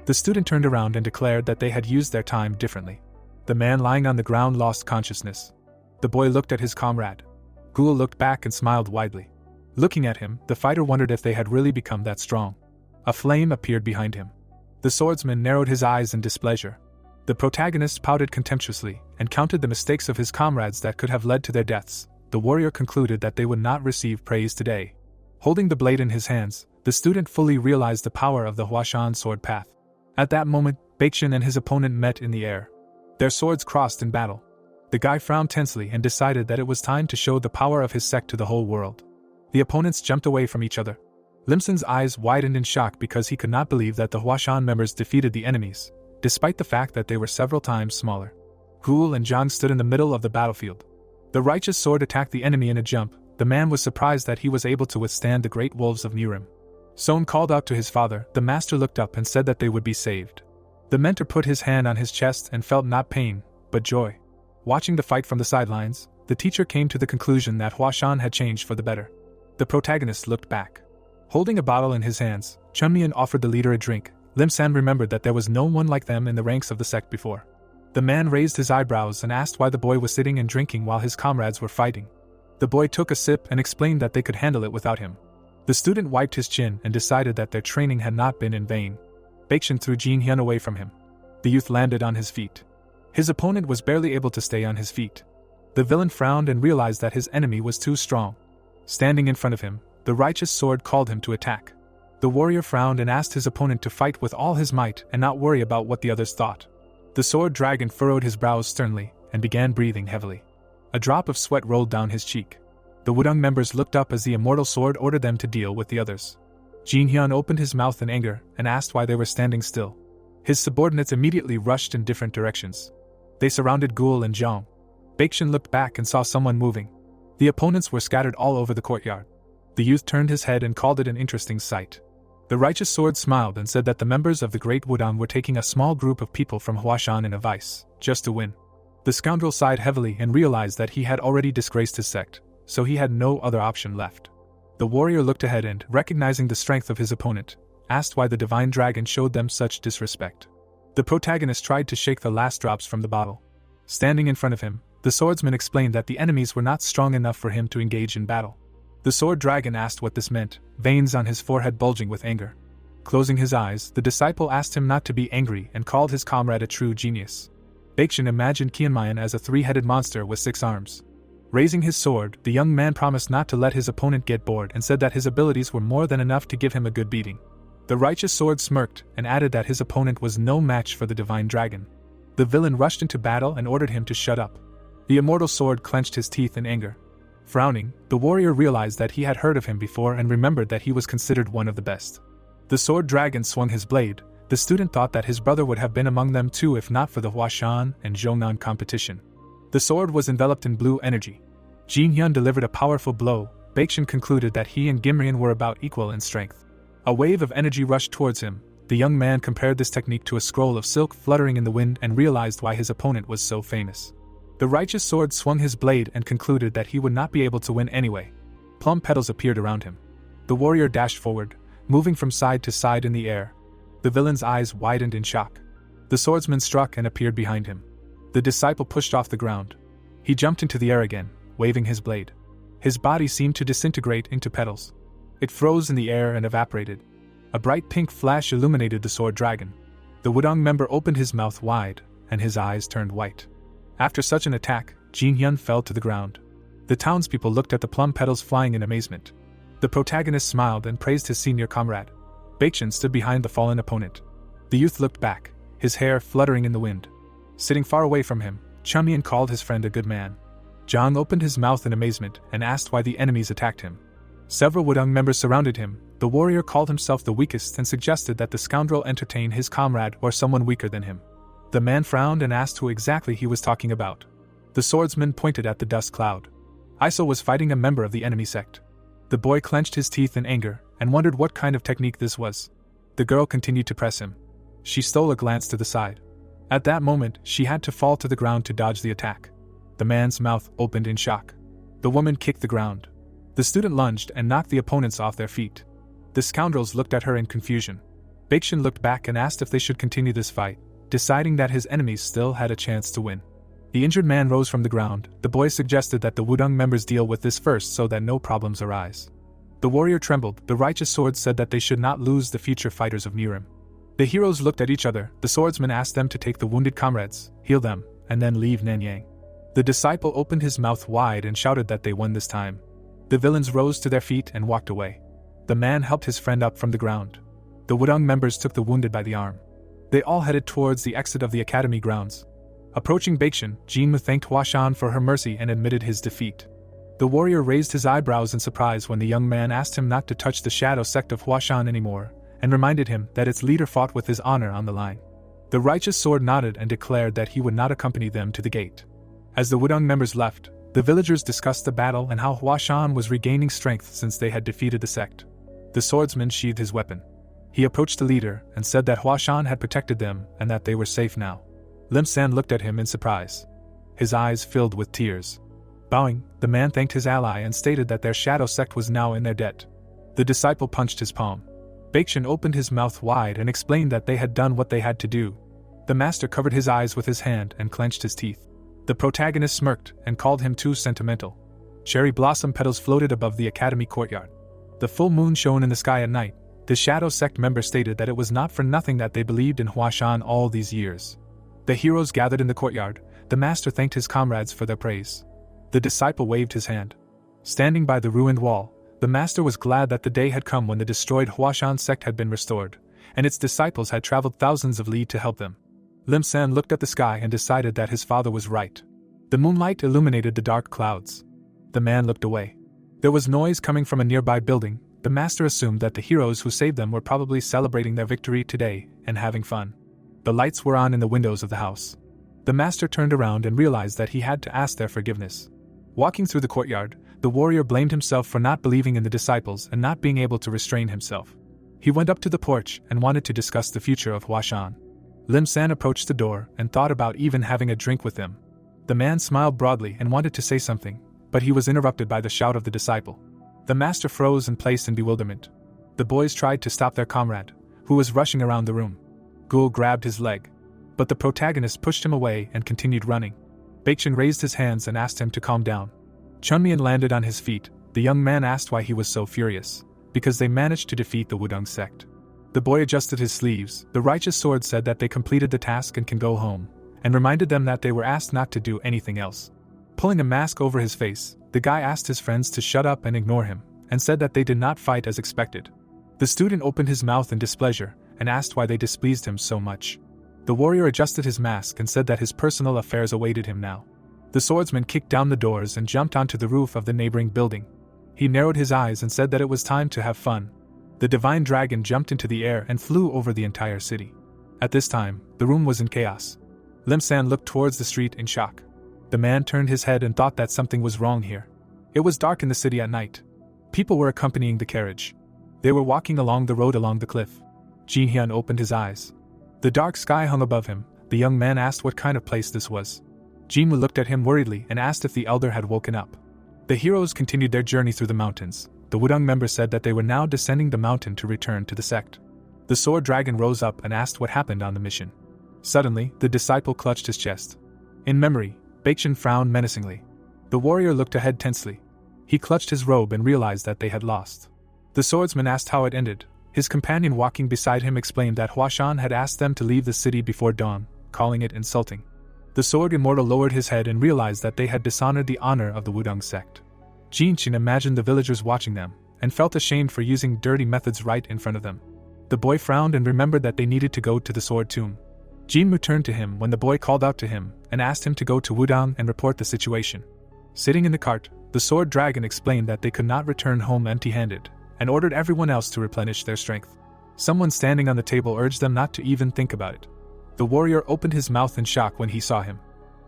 The student turned around and declared that they had used their time differently. The man lying on the ground lost consciousness. The boy looked at his comrade. Ghoul looked back and smiled widely. Looking at him, the fighter wondered if they had really become that strong. A flame appeared behind him. The swordsman narrowed his eyes in displeasure. The protagonist pouted contemptuously and counted the mistakes of his comrades that could have led to their deaths. The warrior concluded that they would not receive praise today. Holding the blade in his hands, the student fully realized the power of the Huashan sword path. At that moment, Baekshun and his opponent met in the air. Their swords crossed in battle. The guy frowned tensely and decided that it was time to show the power of his sect to the whole world. The opponents jumped away from each other. Limson's eyes widened in shock because he could not believe that the Huashan members defeated the enemies, despite the fact that they were several times smaller. Ghoul and Zhang stood in the middle of the battlefield. The righteous sword attacked the enemy in a jump. The man was surprised that he was able to withstand the great wolves of Nirim. Son called out to his father. The master looked up and said that they would be saved. The mentor put his hand on his chest and felt not pain, but joy. Watching the fight from the sidelines, the teacher came to the conclusion that Huashan had changed for the better. The protagonist looked back. Holding a bottle in his hands, Chunmian offered the leader a drink. Lim San remembered that there was no one like them in the ranks of the sect before. The man raised his eyebrows and asked why the boy was sitting and drinking while his comrades were fighting. The boy took a sip and explained that they could handle it without him. The student wiped his chin and decided that their training had not been in vain. Baekshun threw Jin Hyun away from him. The youth landed on his feet. His opponent was barely able to stay on his feet. The villain frowned and realized that his enemy was too strong. Standing in front of him, the righteous sword called him to attack. The warrior frowned and asked his opponent to fight with all his might and not worry about what the others thought. The sword dragon furrowed his brows sternly and began breathing heavily. A drop of sweat rolled down his cheek. The Wudang members looked up as the immortal sword ordered them to deal with the others. Jin Hyun opened his mouth in anger and asked why they were standing still. His subordinates immediately rushed in different directions. They surrounded Ghoul and Zhang. Baekshun looked back and saw someone moving. The opponents were scattered all over the courtyard. The youth turned his head and called it an interesting sight. The righteous sword smiled and said that the members of the Great Wudang were taking a small group of people from Huashan in a vice, just to win. The scoundrel sighed heavily and realized that he had already disgraced his sect, so he had no other option left. The warrior looked ahead and, recognizing the strength of his opponent, asked why the divine dragon showed them such disrespect. The protagonist tried to shake the last drops from the bottle. Standing in front of him, the swordsman explained that the enemies were not strong enough for him to engage in battle. The sword dragon asked what this meant, veins on his forehead bulging with anger. Closing his eyes, the disciple asked him not to be angry and called his comrade a true genius. Baekshun imagined Kianmayan as a three-headed monster with 6 arms. Raising his sword, the young man promised not to let his opponent get bored and said that his abilities were more than enough to give him a good beating. The righteous sword smirked and added that his opponent was no match for the divine dragon. The villain rushed into battle and ordered him to shut up. The immortal sword clenched his teeth in anger. Frowning, the warrior realized that he had heard of him before and remembered that he was considered one of the best. The sword dragon swung his blade. The student thought that his brother would have been among them too if not for the Huashan and Zhongnan competition. The sword was enveloped in blue energy. Jin Hyun delivered a powerful blow. Baekhyun concluded that he and Gimrian were about equal in strength. A wave of energy rushed towards him. The young man compared this technique to a scroll of silk fluttering in the wind and realized why his opponent was so famous. The righteous sword swung his blade and concluded that he would not be able to win anyway. Plum petals appeared around him. The warrior dashed forward, moving from side to side in the air. The villain's eyes widened in shock. The swordsman struck and appeared behind him. The disciple pushed off the ground. He jumped into the air again, waving his blade. His body seemed to disintegrate into petals. It froze in the air and evaporated. A bright pink flash illuminated the sword dragon. The Wudong member opened his mouth wide, and his eyes turned white. After such an attack, Jin Hyun fell to the ground. The townspeople looked at the plum petals flying in amazement. The protagonist smiled and praised his senior comrade. Baekhyun stood behind the fallen opponent. The youth looked back, his hair fluttering in the wind. Sitting far away from him, Chunmian called his friend a good man. Zhang opened his mouth in amazement and asked why the enemies attacked him. Several Wudong members surrounded him. The warrior called himself the weakest and suggested that the scoundrel entertain his comrade or someone weaker than him. The man frowned and asked who exactly he was talking about. The swordsman pointed at the dust cloud. Iso was fighting a member of the enemy sect. The boy clenched his teeth in anger and wondered what kind of technique this was. The girl continued to press him. She stole a glance to the side. At that moment, she had to fall to the ground to dodge the attack. The man's mouth opened in shock. The woman kicked the ground. The student lunged and knocked the opponents off their feet. The scoundrels looked at her in confusion. Baekhyun looked back and asked if they should continue this fight, deciding that his enemies still had a chance to win. The injured man rose from the ground. The boy suggested that the Wudong members deal with this first so that no problems arise. The warrior trembled. The righteous sword said that they should not lose the future fighters of Nirim. The heroes looked at each other. The swordsman asked them to take the wounded comrades, heal them, and then leave Nanyang. The disciple opened his mouth wide and shouted that they won this time. The villains rose to their feet and walked away. The man helped his friend up from the ground. The Wudong members took the wounded by the arm. They all headed towards the exit of the academy grounds. Approaching Baekhyun, Jinmu thanked Huashan for her mercy and admitted his defeat. The warrior raised his eyebrows in surprise when the young man asked him not to touch the shadow sect of Huashan anymore, and reminded him that its leader fought with his honor on the line. The righteous sword nodded and declared that he would not accompany them to the gate. As the Wudong members left, the villagers discussed the battle and how Huashan was regaining strength since they had defeated the sect. The swordsman sheathed his weapon. He approached the leader and said that Huashan had protected them and that they were safe now. Lim San looked at him in surprise. His eyes filled with tears. Bowing, the man thanked his ally and stated that their shadow sect was now in their debt. The disciple punched his palm. Baekhyun opened his mouth wide and explained that they had done what they had to do. The master covered his eyes with his hand and clenched his teeth. The protagonist smirked and called him too sentimental. Cherry blossom petals floated above the academy courtyard. The full moon shone in the sky at night. The shadow sect member stated that it was not for nothing that they believed in Huashan all these years. The heroes gathered in the courtyard. The master thanked his comrades for their praise. The disciple waved his hand. Standing by the ruined wall, the master was glad that the day had come when the destroyed Huashan sect had been restored, and its disciples had traveled thousands of li to help them. Lim San looked at the sky and decided that his father was right. The moonlight illuminated the dark clouds. The man looked away. There was noise coming from a nearby building. The master assumed that the heroes who saved them were probably celebrating their victory today and having fun. The lights were on in the windows of the house. The master turned around and realized that he had to ask their forgiveness. Walking through the courtyard, the warrior blamed himself for not believing in the disciples and not being able to restrain himself. He went up to the porch and wanted to discuss the future of Huashan. Lim San approached the door and thought about even having a drink with them. The man smiled broadly and wanted to say something, but he was interrupted by the shout of the disciple. The master froze and placed in bewilderment. The boys tried to stop their comrade, who was rushing around the room. Gul grabbed his leg, but the protagonist pushed him away and continued running. Baekhyun raised his hands and asked him to calm down. Chunmian landed on his feet. The young man asked why he was so furious. Because they managed to defeat the Wudong sect. The boy adjusted his sleeves. The righteous sword said that they completed the task and can go home, and reminded them that they were asked not to do anything else. Pulling a mask over his face, the guy asked his friends to shut up and ignore him, and said that they did not fight as expected. The student opened his mouth in displeasure and asked why they displeased him so much. The warrior adjusted his mask and said that his personal affairs awaited him now. The swordsman kicked down the doors and jumped onto the roof of the neighboring building. He narrowed his eyes and said that it was time to have fun. The divine dragon jumped into the air and flew over the entire city. At this time, the room was in chaos. Lim San looked towards the street in shock. The man turned his head and thought that something was wrong here. It was dark in the city at night. People were accompanying the carriage. They were walking along the road along the cliff. Jin Hyun opened his eyes. The dark sky hung above him. The young man asked what kind of place this was. Jinwoo looked at him worriedly and asked if the elder had woken up. The heroes continued their journey through the mountains. The Wudong member said that they were now descending the mountain to return to the sect. The sword dragon rose up and asked what happened on the mission. Suddenly, the disciple clutched his chest. In memory, Baekjin frowned menacingly. The warrior looked ahead tensely. He clutched his robe and realized that they had lost. The swordsman asked how it ended. His companion walking beside him explained that Huashan had asked them to leave the city before dawn, calling it insulting. The sword immortal lowered his head and realized that they had dishonored the honor of the Wudong sect. Jinqin imagined the villagers watching them, and felt ashamed for using dirty methods right in front of them. The boy frowned and remembered that they needed to go to the sword tomb. Jinmu turned to him when the boy called out to him, and asked him to go to Wudong and report the situation. Sitting in the cart, the sword dragon explained that they could not return home empty-handed, and ordered everyone else to replenish their strength. Someone standing on the table urged them not to even think about it. The warrior opened his mouth in shock when he saw him.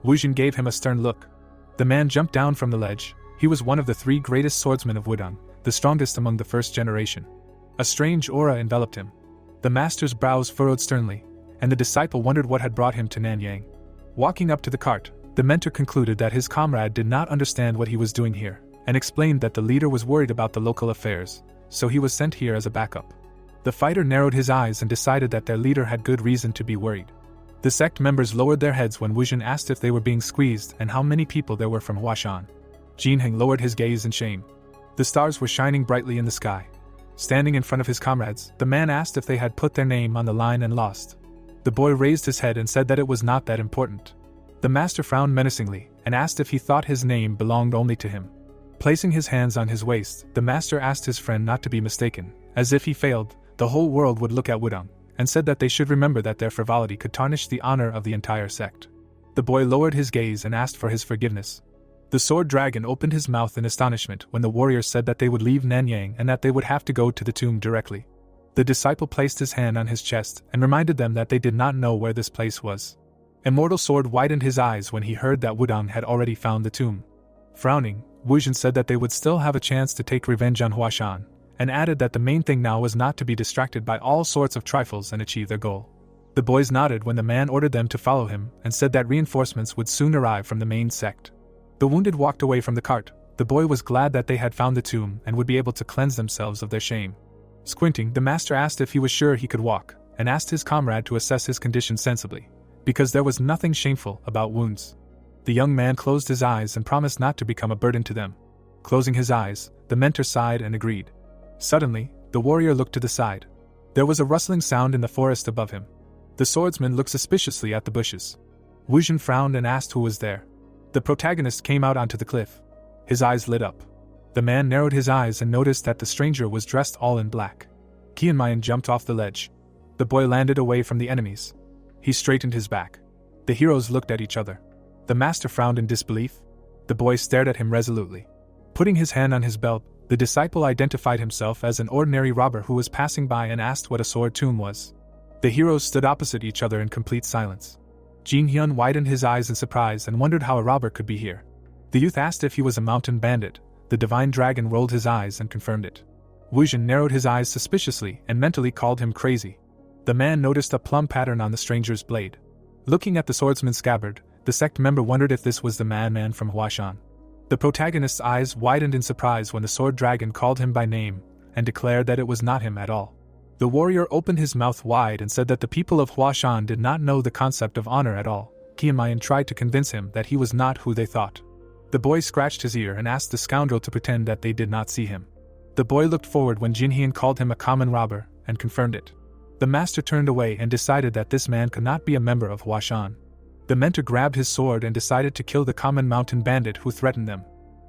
Wujin gave him a stern look. The man jumped down from the ledge. He was one of the 3 greatest swordsmen of Wudong, the strongest among the first generation. A strange aura enveloped him. The master's brows furrowed sternly, and the disciple wondered what had brought him to Nanyang. Walking up to the cart, the mentor concluded that his comrade did not understand what he was doing here, and explained that the leader was worried about the local affairs, so he was sent here as a backup. The fighter narrowed his eyes and decided that their leader had good reason to be worried. The sect members lowered their heads when Wujin asked if they were being squeezed and how many people there were from Huashan. Jinheng lowered his gaze in shame. The stars were shining brightly in the sky. Standing in front of his comrades, the man asked if they had put their name on the line and lost. The boy raised his head and said that it was not that important. The master frowned menacingly and asked if he thought his name belonged only to him. Placing his hands on his waist, the master asked his friend not to be mistaken, as if he failed, the whole world would look at Wudong, and said that they should remember that their frivolity could tarnish the honor of the entire sect. The boy lowered his gaze and asked for his forgiveness. The sword dragon opened his mouth in astonishment when the warrior said that they would leave Nanyang and that they would have to go to the tomb directly. The disciple placed his hand on his chest and reminded them that they did not know where this place was. Immortal Sword widened his eyes when he heard that Wudong had already found the tomb. Frowning, Wujin said that they would still have a chance to take revenge on Huashan, and added that the main thing now was not to be distracted by all sorts of trifles and achieve their goal. The boys nodded when the man ordered them to follow him and said that reinforcements would soon arrive from the main sect. The wounded walked away from the cart. The boy was glad that they had found the tomb and would be able to cleanse themselves of their shame. Squinting, the master asked if he was sure he could walk, and asked his comrade to assess his condition sensibly, because there was nothing shameful about wounds. The young man closed his eyes and promised not to become a burden to them. Closing his eyes, the mentor sighed and agreed. Suddenly, the warrior looked to the side. There was a rustling sound in the forest above him. The swordsman looked suspiciously at the bushes. Wujin frowned and asked who was there. The protagonist came out onto the cliff. His eyes lit up. The man narrowed his eyes and noticed that the stranger was dressed all in black. Kianmayan jumped off the ledge. The boy landed away from the enemies. He straightened his back. The heroes looked at each other. The master frowned in disbelief. The boy stared at him resolutely. Putting his hand on his belt, the disciple identified himself as an ordinary robber who was passing by and asked what a sword tomb was. The heroes stood opposite each other in complete silence. Jin Hyun widened his eyes in surprise and wondered how a robber could be here. The youth asked if he was a mountain bandit. The divine dragon rolled his eyes and confirmed it. Wujin narrowed his eyes suspiciously and mentally called him crazy. The man noticed a plum pattern on the stranger's blade. Looking at the swordsman's scabbard, the sect member wondered if this was the madman from Huashan. The protagonist's eyes widened in surprise when the sword dragon called him by name and declared that it was not him at all. The warrior opened his mouth wide and said that the people of Huashan did not know the concept of honor at all. Kianmayan tried to convince him that he was not who they thought. The boy scratched his ear and asked the scoundrel to pretend that they did not see him. The boy looked forward when Jinhyun called him a common robber and confirmed it. The master turned away and decided that this man could not be a member of Huashan. The mentor grabbed his sword and decided to kill the common mountain bandit who threatened them.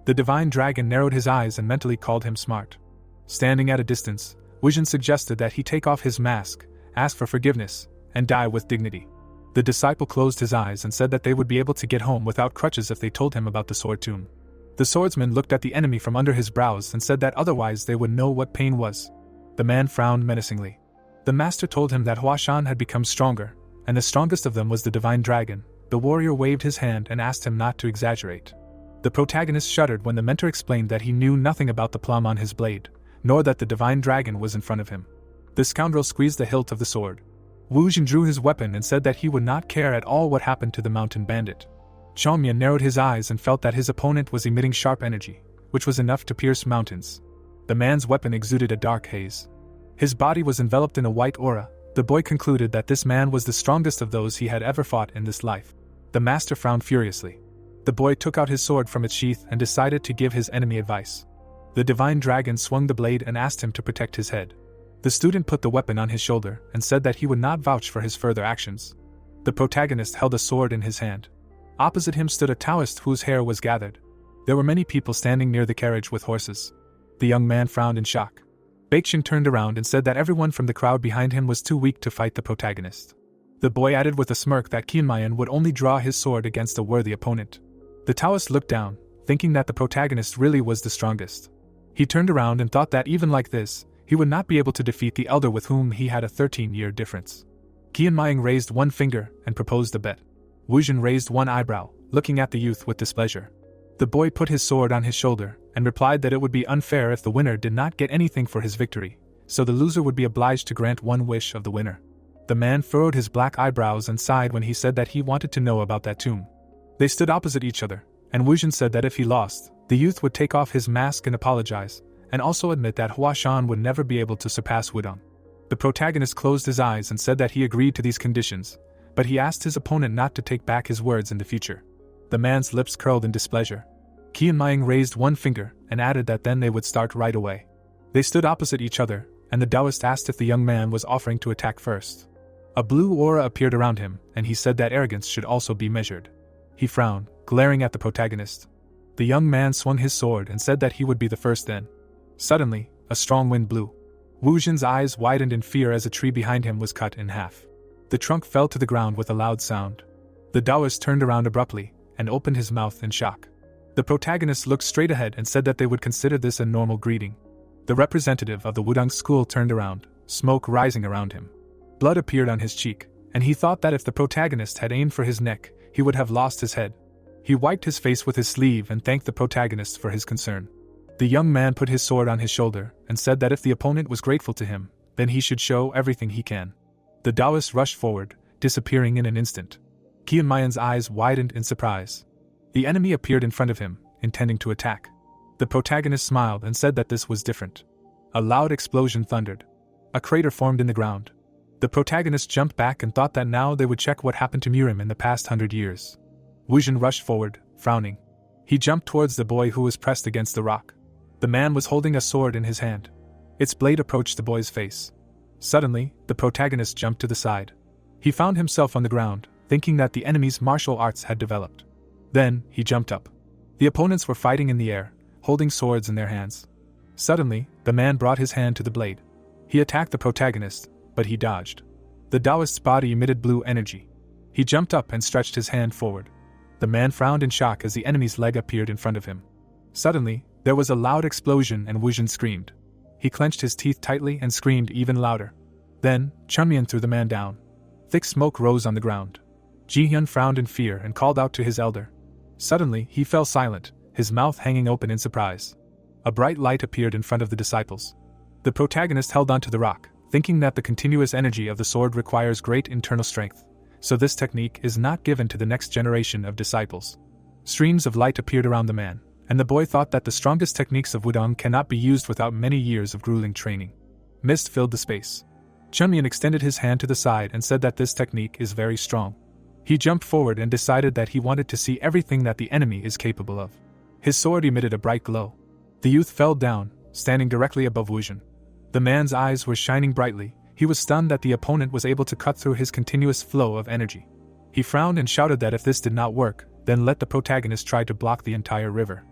The divine dragon narrowed his eyes and mentally called him smart. Standing at a distance, Wujin suggested that he take off his mask, ask for forgiveness, and die with dignity. The disciple closed his eyes and said that they would be able to get home without crutches if they told him about the sword tomb. The swordsman looked at the enemy from under his brows and said that otherwise they would know what pain was. The man frowned menacingly. The master told him that Huashan had become stronger, and the strongest of them was the divine dragon. The warrior waved his hand and asked him not to exaggerate. The protagonist shuddered when the mentor explained that he knew nothing about the plum on his blade, nor that the divine dragon was in front of him. The scoundrel squeezed the hilt of the sword. Huashan drew his weapon and said that he would not care at all what happened to the mountain bandit. Changmian narrowed his eyes and felt that his opponent was emitting sharp energy, which was enough to pierce mountains. The man's weapon exuded a dark haze. His body was enveloped in a white aura. The boy concluded that this man was the strongest of those he had ever fought in this life. The master frowned furiously. The boy took out his sword from its sheath and decided to give his enemy advice. The divine dragon swung the blade and asked him to protect his head. The student put the weapon on his shoulder and said that he would not vouch for his further actions. The protagonist held a sword in his hand. Opposite him stood a Taoist whose hair was gathered. There were many people standing near the carriage with horses. The young man frowned in shock. Baeksheng turned around and said that everyone from the crowd behind him was too weak to fight the protagonist. The boy added with a smirk that Qianmayan would only draw his sword against a worthy opponent. The Taoist looked down, thinking that the protagonist really was the strongest. He turned around and thought that even like this, he would not be able to defeat the elder with whom he had a 13-year difference. Qianmayan raised one finger and proposed a bet. Huashan raised one eyebrow, looking at the youth with displeasure. The boy put his sword on his shoulder and replied that it would be unfair if the winner did not get anything for his victory, so the loser would be obliged to grant one wish of the winner. The man furrowed his black eyebrows and sighed when he said that he wanted to know about that tomb. They stood opposite each other, and Huashan said that if he lost, the youth would take off his mask and apologize, and also admit that Huashan would never be able to surpass Wudong. The protagonist closed his eyes and said that he agreed to these conditions, but he asked his opponent not to take back his words in the future. The man's lips curled in displeasure. Qianmayan raised one finger and added that then they would start right away. They stood opposite each other, and the Taoist asked if the young man was offering to attack first. A blue aura appeared around him, and he said that arrogance should also be measured. He frowned, glaring at the protagonist. The young man swung his sword and said that he would be the first then. Suddenly, a strong wind blew. Huashan's eyes widened in fear as a tree behind him was cut in half. The trunk fell to the ground with a loud sound. The Taoist turned around abruptly and opened his mouth in shock. The protagonist looked straight ahead and said that they would consider this a normal greeting. The representative of the Wudang school turned around, smoke rising around him. Blood appeared on his cheek, and he thought that if the protagonist had aimed for his neck, he would have lost his head. He wiped his face with his sleeve and thanked the protagonist for his concern. The young man put his sword on his shoulder and said that if the opponent was grateful to him, then he should show everything he can. The Taoist rushed forward, disappearing in an instant. Qianmayan's eyes widened in surprise. The enemy appeared in front of him, intending to attack. The protagonist smiled and said that this was different. A loud explosion thundered. A crater formed in the ground. The protagonist jumped back and thought that now they would check what happened to Murim in the past 100 years. Huashan rushed forward, frowning. He jumped towards the boy who was pressed against the rock. The man was holding a sword in his hand. Its blade approached the boy's face. Suddenly, the protagonist jumped to the side. He found himself on the ground, thinking that the enemy's martial arts had developed. Then, he jumped up. The opponents were fighting in the air, holding swords in their hands. Suddenly, the man brought his hand to the blade. He attacked the protagonist, but he dodged. The Taoist's body emitted blue energy. He jumped up and stretched his hand forward. The man frowned in shock as the enemy's leg appeared in front of him. Suddenly, there was a loud explosion and Huashan screamed. He clenched his teeth tightly and screamed even louder. Then, Chunmian threw the man down. Thick smoke rose on the ground. Jihyun frowned in fear and called out to his elder. Suddenly, he fell silent, his mouth hanging open in surprise. A bright light appeared in front of the disciples. The protagonist held onto the rock, thinking that the continuous energy of the sword requires great internal strength, so this technique is not given to the next generation of disciples. Streams of light appeared around the man, and the boy thought that the strongest techniques of Wudong cannot be used without many years of grueling training. Mist filled the space. Chunmian extended his hand to the side and said that this technique is very strong. He jumped forward and decided that he wanted to see everything that the enemy is capable of. His sword emitted a bright glow. The youth fell down, standing directly above Huashan. The man's eyes were shining brightly. He was stunned that the opponent was able to cut through his continuous flow of energy. He frowned and shouted that if this did not work, then let the protagonist try to block the entire river.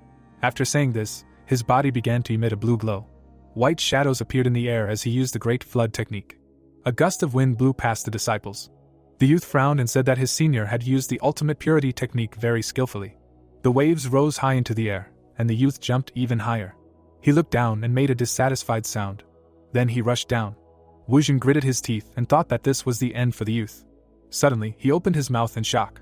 After saying this, his body began to emit a blue glow. White shadows appeared in the air as he used the Great Flood technique. A gust of wind blew past the disciples. The youth frowned and said that his senior had used the ultimate purity technique very skillfully. The waves rose high into the air, and the youth jumped even higher. He looked down and made a dissatisfied sound. Then he rushed down. Huashan gritted his teeth and thought that this was the end for the youth. Suddenly, he opened his mouth in shock.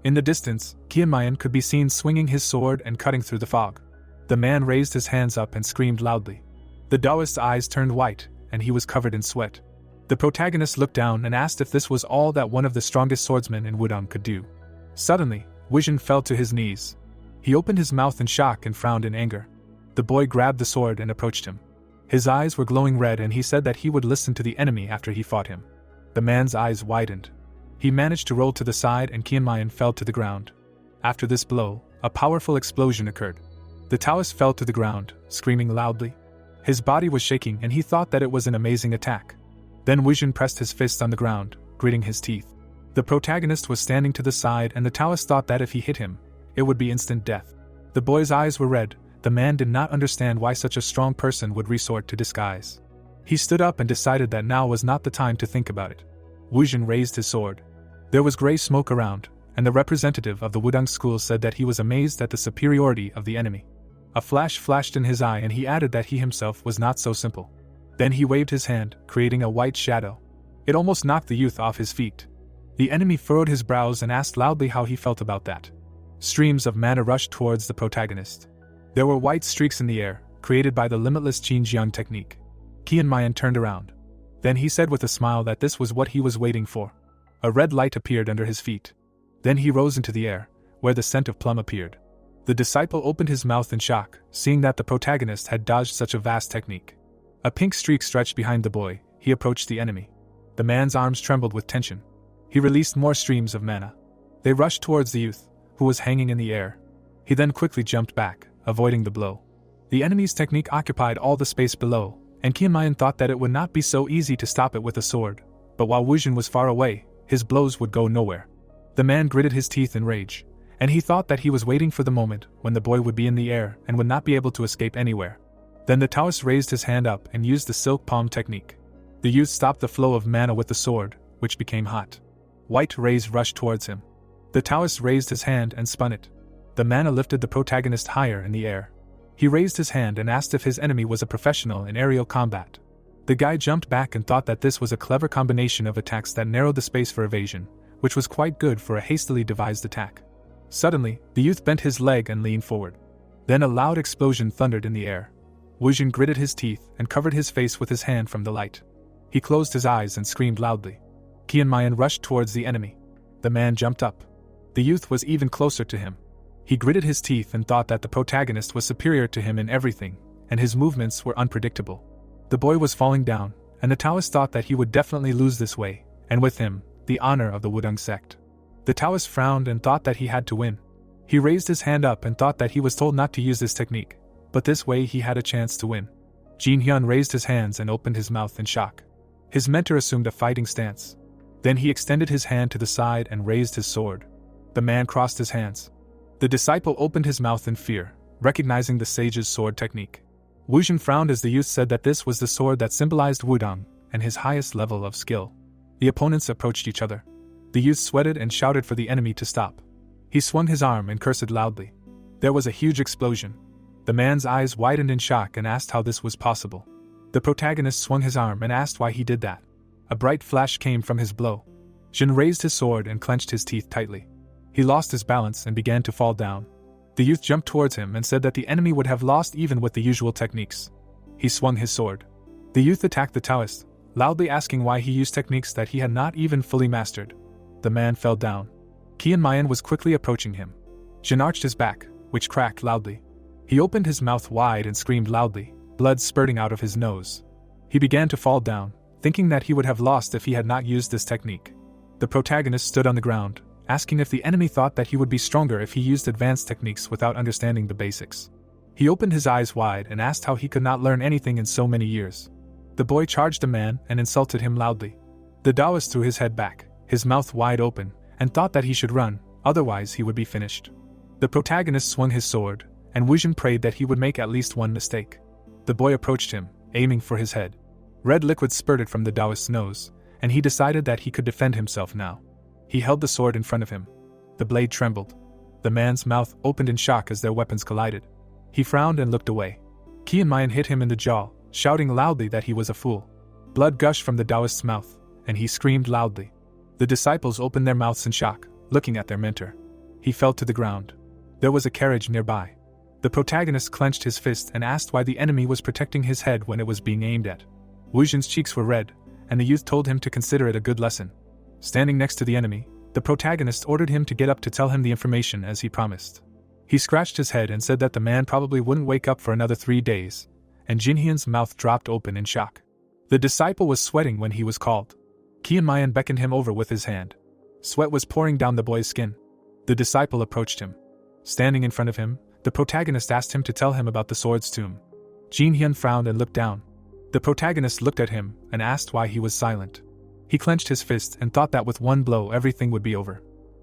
In the distance, Qianmayan could be seen swinging his sword and cutting through the fog. The man raised his hands up and screamed loudly. The Taoist's eyes turned white, and he was covered in sweat. The protagonist looked down and asked if this was all that one of the strongest swordsmen in Wudang could do. Suddenly, Huashan fell to his knees. He opened his mouth in shock and frowned in anger. The boy grabbed the sword and approached him. His eyes were glowing red and he said that he would listen to the enemy after he fought him. The man's eyes widened. He managed to roll to the side and Qianmayan fell to the ground. After this blow, a powerful explosion occurred. The Taoist fell to the ground, screaming loudly. His body was shaking and he thought that it was an amazing attack. Then Huashan pressed his fist on the ground, gritting his teeth. The protagonist was standing to the side and the Taoist thought that if he hit him, it would be instant death. The boy's eyes were red. The man did not understand why such a strong person would resort to disguise. He stood up and decided that now was not the time to think about it. Huashan raised his sword. There was gray smoke around, and the representative of the Wudang school said that he was amazed at the superiority of the enemy. A flash flashed in his eye and he added that he himself was not so simple. Then he waved his hand, creating a white shadow. It almost knocked the youth off his feet. The enemy furrowed his brows and asked loudly how he felt about that. Streams of mana rushed towards the protagonist. There were white streaks in the air, created by the limitless Qinjiang technique. Qianmayan turned around. Then he said with a smile that this was what he was waiting for. A red light appeared under his feet. Then he rose into the air, where the scent of plum appeared. The disciple opened his mouth in shock, seeing that the protagonist had dodged such a vast technique. A pink streak stretched behind the boy. He approached the enemy. The man's arms trembled with tension. He released more streams of mana. They rushed towards the youth, who was hanging in the air. He then quickly jumped back, avoiding the blow. The enemy's technique occupied all the space below, and Qianmayan thought that it would not be so easy to stop it with a sword, but while Huashan was far away, his blows would go nowhere. The man gritted his teeth in rage, and he thought that he was waiting for the moment when the boy would be in the air and would not be able to escape anywhere. Then the Taoist raised his hand up and used the silk palm technique. The youth stopped the flow of mana with the sword, which became hot. White rays rushed towards him. The Taoist raised his hand and spun it. The mana lifted the protagonist higher in the air. He raised his hand and asked if his enemy was a professional in aerial combat. The guy jumped back and thought that this was a clever combination of attacks that narrowed the space for evasion, which was quite good for a hastily devised attack. Suddenly, the youth bent his leg and leaned forward. Then a loud explosion thundered in the air. Huashan gritted his teeth and covered his face with his hand from the light. He closed his eyes and screamed loudly. Qianmayan rushed towards the enemy. The man jumped up. The youth was even closer to him. He gritted his teeth and thought that the protagonist was superior to him in everything, and his movements were unpredictable. The boy was falling down, and the Taoist thought that he would definitely lose this way, and with him, the honor of the Wudang sect. The Taoist frowned and thought that he had to win. He raised his hand up and thought that he was told not to use this technique, but this way he had a chance to win. Jin Hyun raised his hands and opened his mouth in shock. His mentor assumed a fighting stance. Then he extended his hand to the side and raised his sword. The man crossed his hands. The disciple opened his mouth in fear, recognizing the sage's sword technique. Huashan frowned as the youth said that this was the sword that symbolized Wudang and his highest level of skill. The opponents approached each other. The youth sweated and shouted for the enemy to stop. He swung his arm and cursed loudly. There was a huge explosion. The man's eyes widened in shock and asked how this was possible. The protagonist swung his arm and asked why he did that. A bright flash came from his blow. Jin raised his sword and clenched his teeth tightly. He lost his balance and began to fall down. The youth jumped towards him and said that the enemy would have lost even with the usual techniques. He swung his sword. The youth attacked the Taoist, loudly asking why he used techniques that he had not even fully mastered. The man fell down. Qianmayan was quickly approaching him. Jin arched his back, which cracked loudly. He opened his mouth wide and screamed loudly, blood spurting out of his nose. He began to fall down, thinking that he would have lost if he had not used this technique. The protagonist stood on the ground, asking if the enemy thought that he would be stronger if he used advanced techniques without understanding the basics. He opened his eyes wide and asked how he could not learn anything in so many years. The boy charged the man and insulted him loudly. The Taoist threw his head back, his mouth wide open, and thought that he should run, otherwise he would be finished. The protagonist swung his sword, and Huashan prayed that he would make at least one mistake. The boy approached him, aiming for his head. Red liquid spurted from the Taoist's nose, and he decided that he could defend himself now. He held the sword in front of him. The blade trembled. The man's mouth opened in shock as their weapons collided. He frowned and looked away. Qianmayan hit him in the jaw, shouting loudly that he was a fool. Blood gushed from the Taoist's mouth, and he screamed loudly. The disciples opened their mouths in shock, looking at their mentor. He fell to the ground. There was a carriage nearby. The protagonist clenched his fist and asked why the enemy was protecting his head when it was being aimed at. Wuzhen's cheeks were red, and the youth told him to consider it a good lesson. Standing next to the enemy, the protagonist ordered him to get up to tell him the information as he promised. He scratched his head and said that the man probably wouldn't wake up for another 3 days, and Jinhyun's mouth dropped open in shock. The disciple was sweating when he was called. Qianmayan beckoned him over with his hand. Sweat was pouring down the boy's skin. The disciple approached him. Standing in front of him, the protagonist asked him to tell him about the sword's tomb. Jinhyun frowned and looked down. The protagonist looked at him and asked why he was silent. He clenched his fist and thought that with one blow everything would be over.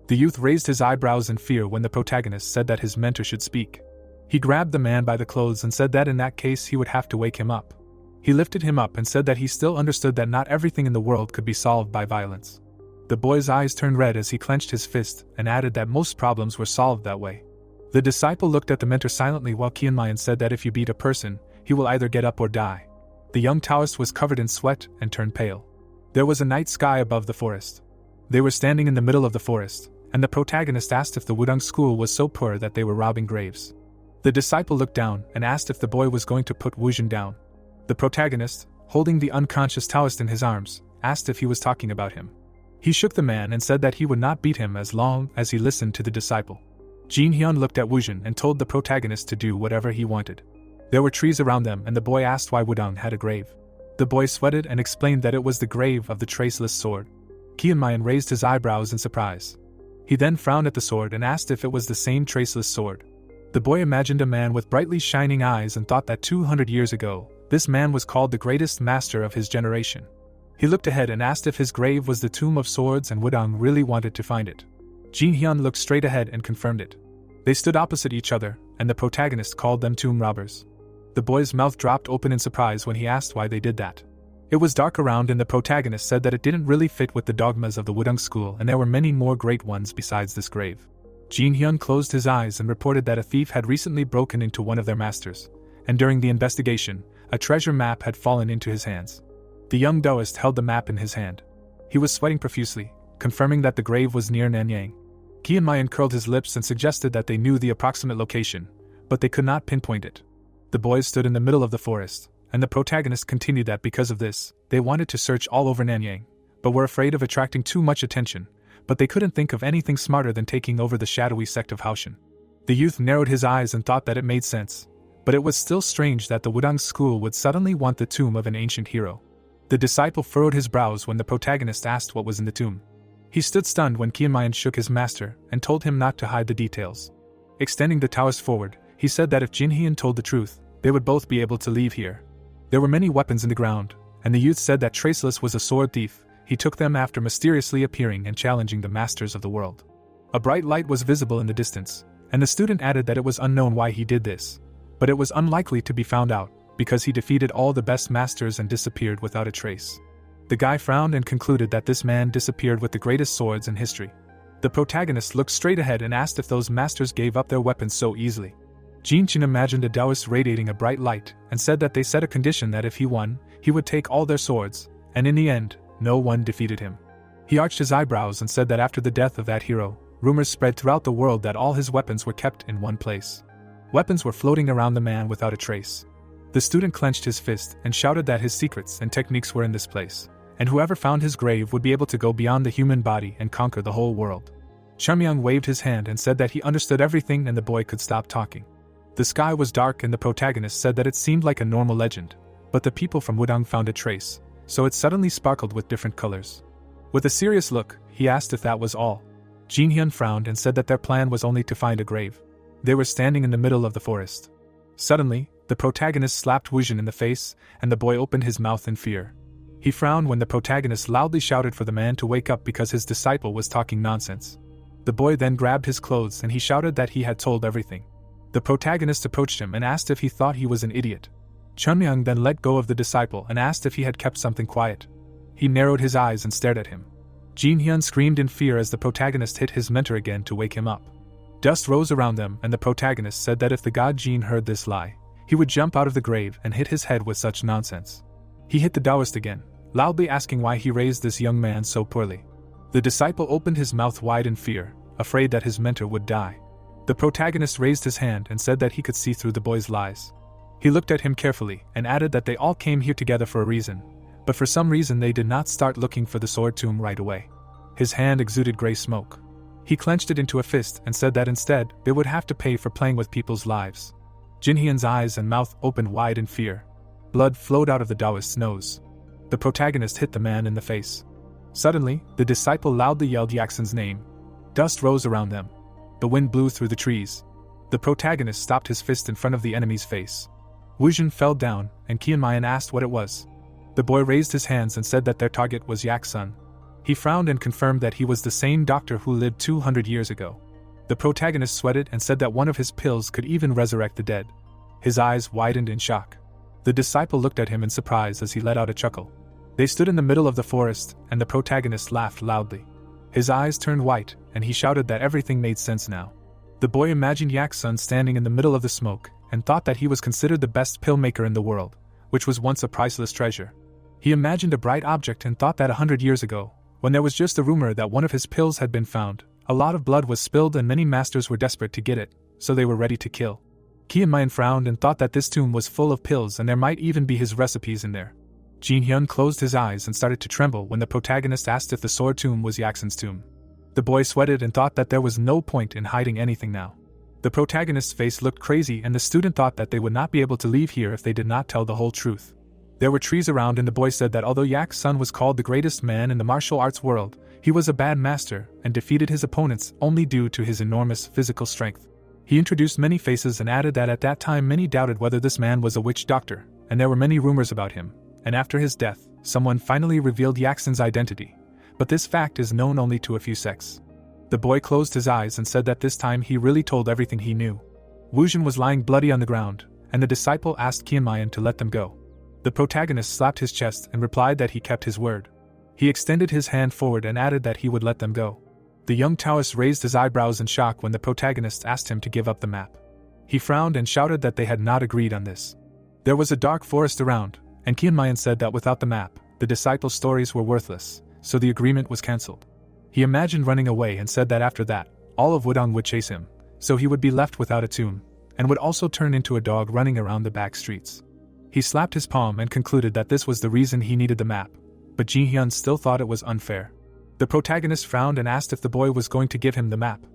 The youth raised his eyebrows in fear when the protagonist said that his mentor should speak. He grabbed the man by the clothes and said that in that case he would have to wake him up. He lifted him up and said that he still understood that not everything in the world could be solved by violence. The boy's eyes turned red as he clenched his fist and added that most problems were solved that way. The disciple looked at the mentor silently while Qianmayan said that if you beat a person, he will either get up or die. The young Taoist was covered in sweat and turned pale. There was a night sky above the forest. They were standing in the middle of the forest, and the protagonist asked if the Wudang school was so poor that they were robbing graves. The disciple looked down and asked if the boy was going to put Wuzhen down. The protagonist, holding the unconscious Taoist in his arms, asked if he was talking about him. He shook the man and said that he would not beat him as long as he listened to the disciple. Jinhyun looked at Wuzhen and told the protagonist to do whatever he wanted. There were trees around them and the boy asked why Wudang had a grave. The boy sweated and explained that it was the grave of the traceless sword. Qianmayan raised his eyebrows in surprise. He then frowned at the sword and asked if it was the same traceless sword. The boy imagined a man with brightly shining eyes and thought that 200 years ago, this man was called the greatest master of his generation. He looked ahead and asked if his grave was the tomb of swords and Wudang really wanted to find it. Jinhyun looked straight ahead and confirmed it. They stood opposite each other, and the protagonist called them tomb robbers. The boy's mouth dropped open in surprise when he asked why they did that. It was dark around and the protagonist said that it didn't really fit with the dogmas of the Wudang school and there were many more great ones besides this grave. Jinhyun closed his eyes and reported that a thief had recently broken into one of their masters, and during the investigation, a treasure map had fallen into his hands. The young Taoist held the map in his hand. He was sweating profusely, confirming that the grave was near Nanyang. Qianmayan curled his lips and suggested that they knew the approximate location, but they could not pinpoint it. The boys stood in the middle of the forest, and the protagonist continued that because of this, they wanted to search all over Nanyang, but were afraid of attracting too much attention, but they couldn't think of anything smarter than taking over the shadowy sect of Huashan. The youth narrowed his eyes and thought that it made sense, but it was still strange that the Wudang school would suddenly want the tomb of an ancient hero. The disciple furrowed his brows when the protagonist asked what was in the tomb. He stood stunned when Qianmayan shook his master and told him not to hide the details. Extending the Taoist forward, he said that if Jinhyun told the truth, they would both be able to leave here. There were many weapons in the ground, and the youth said that Traceless was a sword thief. He took them after mysteriously appearing and challenging the masters of the world. A bright light was visible in the distance, and the student added that it was unknown why he did this, but it was unlikely to be found out, because he defeated all the best masters and disappeared without a trace. The guy frowned and concluded that this man disappeared with the greatest swords in history. The protagonist looked straight ahead and asked if those masters gave up their weapons so easily. Jinhyun imagined a Taoist radiating a bright light and said that they set a condition that if he won, he would take all their swords, and in the end, no one defeated him. He arched his eyebrows and said that after the death of that hero, rumors spread throughout the world that all his weapons were kept in one place. Weapons were floating around the man without a trace. The student clenched his fist and shouted that his secrets and techniques were in this place, and whoever found his grave would be able to go beyond the human body and conquer the whole world. Chamyang waved his hand and said that he understood everything and the boy could stop talking. The sky was dark and the protagonist said that it seemed like a normal legend, but the people from Wudang found a trace, so it suddenly sparkled with different colors. With a serious look, he asked if that was all. Jinhyun frowned and said that their plan was only to find a grave. They were standing in the middle of the forest. Suddenly, the protagonist slapped Wuzhen in the face, and the boy opened his mouth in fear. He frowned when the protagonist loudly shouted for the man to wake up because his disciple was talking nonsense. The boy then grabbed his clothes and he shouted that he had told everything. The protagonist approached him and asked if he thought he was an idiot. Chunmyang then let go of the disciple and asked if he had kept something quiet. He narrowed his eyes and stared at him. Jin Hyun screamed in fear as the protagonist hit his mentor again to wake him up. Dust rose around them, and the protagonist said that if the god Jin heard this lie, he would jump out of the grave and hit his head with such nonsense. He hit the Taoist again, loudly asking why he raised this young man so poorly. The disciple opened his mouth wide in fear, afraid that his mentor would die. The protagonist raised his hand and said that he could see through the boy's lies. He looked at him carefully and added that they all came here together for a reason, but for some reason they did not start looking for the sword tomb right away. His hand exuded gray smoke. He clenched it into a fist and said that instead they would have to pay for playing with people's lives. Jin Hyun's eyes and mouth opened wide in fear. Blood flowed out of the Taoist's nose. The protagonist hit the man in the face. Suddenly, the disciple loudly yelled Yaxin's name. Dust rose around them. The wind blew through the trees. The protagonist stopped his fist in front of the enemy's face. Huashan fell down, and Qianmayan asked what it was. The boy raised his hands and said that their target was Yaxin. He frowned and confirmed that he was the same doctor who lived 200 years ago. The protagonist sweated and said that one of his pills could even resurrect the dead. His eyes widened in shock. The disciple looked at him in surprise as he let out a chuckle. They stood in the middle of the forest, and the protagonist laughed loudly. His eyes turned white, and he shouted that everything made sense now. The boy imagined Yaxin standing in the middle of the smoke, and thought that he was considered the best pill maker in the world, which was once a priceless treasure. He imagined a bright object and thought that 100 years ago, when there was just a rumor that one of his pills had been found, a lot of blood was spilled and many masters were desperate to get it, so they were ready to kill. Qianmayan frowned and thought that this tomb was full of pills and there might even be his recipes in there. Jin Hyun closed his eyes and started to tremble when the protagonist asked if the sword tomb was Yaxin's tomb. The boy sweated and thought that there was no point in hiding anything now. The protagonist's face looked crazy and the student thought that they would not be able to leave here if they did not tell the whole truth. There were trees around and the boy said that although Yaxin was called the greatest man in the martial arts world, he was a bad master and defeated his opponents only due to his enormous physical strength. He introduced many faces and added that at that time many doubted whether this man was a witch doctor, and there were many rumors about him, and after his death, someone finally revealed Yaxin's identity, but this fact is known only to a few sects. The boy closed his eyes and said that this time he really told everything he knew. Huashan was lying bloody on the ground, and the disciple asked Qianmayan to let them go. The protagonist slapped his chest and replied that he kept his word. He extended his hand forward and added that he would let them go. The young Taoist raised his eyebrows in shock when the protagonist asked him to give up the map. He frowned and shouted that they had not agreed on this. There was a dark forest around, and Qianmayan said that without the map, the disciples' stories were worthless, so the agreement was cancelled. He imagined running away and said that after that, all of Wudong would chase him, so he would be left without a tomb, and would also turn into a dog running around the back streets. He slapped his palm and concluded that this was the reason he needed the map, but Jin Hyun still thought it was unfair. The protagonist frowned and asked if the boy was going to give him the map.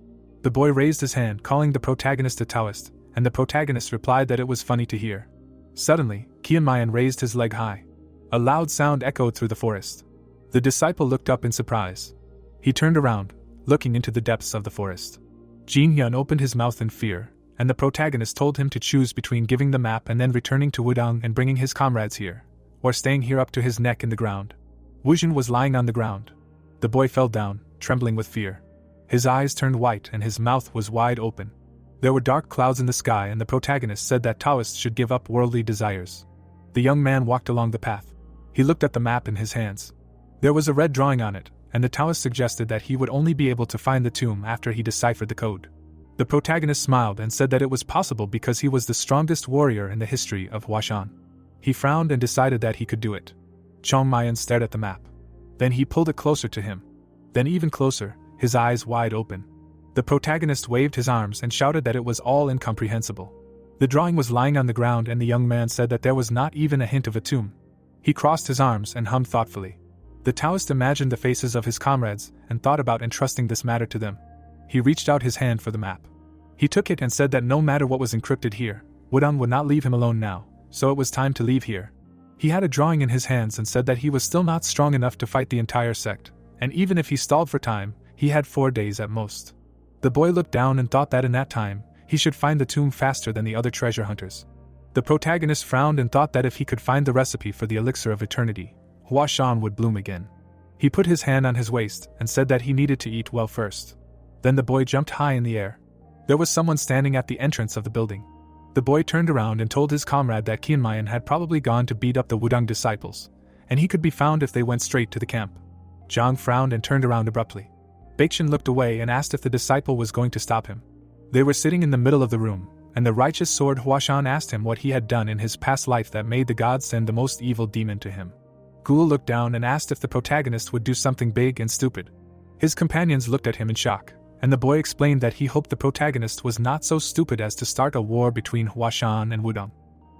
The boy raised his hand, calling the protagonist a Taoist, and the protagonist replied that it was funny to hear. Suddenly, Qianmayan raised his leg high. A loud sound echoed through the forest. The disciple looked up in surprise. He turned around, looking into the depths of the forest. Jin Hyun opened his mouth in fear, and the protagonist told him to choose between giving the map and then returning to Wudong and bringing his comrades here, or staying here up to his neck in the ground. Huashan was lying on the ground. The boy fell down, trembling with fear. His eyes turned white and his mouth was wide open. There were dark clouds in the sky and the protagonist said that Taoists should give up worldly desires. The young man walked along the path. He looked at the map in his hands. There was a red drawing on it, and the Taoist suggested that he would only be able to find the tomb after he deciphered the code. The protagonist smiled and said that it was possible because he was the strongest warrior in the history of Huashan. He frowned and decided that he could do it. Qianmayan stared at the map. Then he pulled it closer to him. Then even closer, his eyes wide open. The protagonist waved his arms and shouted that it was all incomprehensible. The drawing was lying on the ground and the young man said that there was not even a hint of a tomb. He crossed his arms and hummed thoughtfully. The Taoist imagined the faces of his comrades and thought about entrusting this matter to them. He reached out his hand for the map. He took it and said that no matter what was encrypted here, Wudong would not leave him alone now, so it was time to leave here. He had a drawing in his hands and said that he was still not strong enough to fight the entire sect, and even if he stalled for time, he had 4 days at most. The boy looked down and thought that in that time, he should find the tomb faster than the other treasure hunters. The protagonist frowned and thought that if he could find the recipe for the elixir of eternity, Huashan would bloom again. He put his hand on his waist and said that he needed to eat well first. Then the boy jumped high in the air. There was someone standing at the entrance of the building. The boy turned around and told his comrade that Qianmayan had probably gone to beat up the Wudong disciples, and he could be found if they went straight to the camp. Zhang frowned and turned around abruptly. Baekshun looked away and asked if the disciple was going to stop him. They were sitting in the middle of the room, and the righteous sword Huashan asked him what he had done in his past life that made the gods send the most evil demon to him. Ghoul looked down and asked if the protagonist would do something big and stupid. His companions looked at him in shock, and the boy explained that he hoped the protagonist was not so stupid as to start a war between Huashan and Wudong.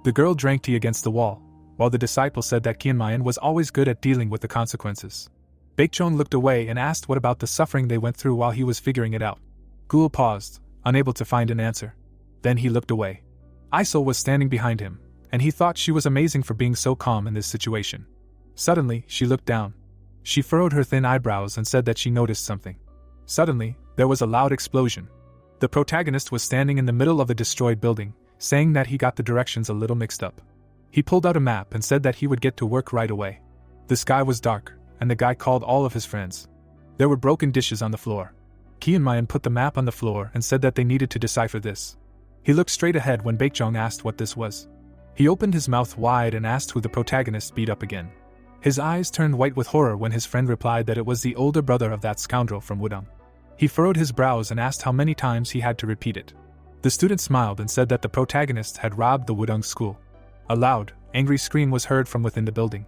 The girl drank tea against the wall, while the disciple said that Qianmayan was always good at dealing with the consequences. Baekchong looked away and asked what about the suffering they went through while he was figuring it out. Ghoul paused, unable to find an answer. Then he looked away. Isol was standing behind him, and he thought she was amazing for being so calm in this situation. Suddenly, she looked down. She furrowed her thin eyebrows and said that she noticed something. Suddenly, there was a loud explosion. The protagonist was standing in the middle of a destroyed building, saying that he got the directions a little mixed up. He pulled out a map and said that he would get to work right away. The sky was dark, and the guy called all of his friends. There were broken dishes on the floor. Qianmayan put the map on the floor and said that they needed to decipher this. He looked straight ahead when Baekchong asked what this was. He opened his mouth wide and asked who the protagonist beat up again. His eyes turned white with horror when his friend replied that it was the older brother of that scoundrel from Wudong. He furrowed his brows and asked how many times he had to repeat it. The student smiled and said that the protagonist had robbed the Wudong school. A loud, angry scream was heard from within the building.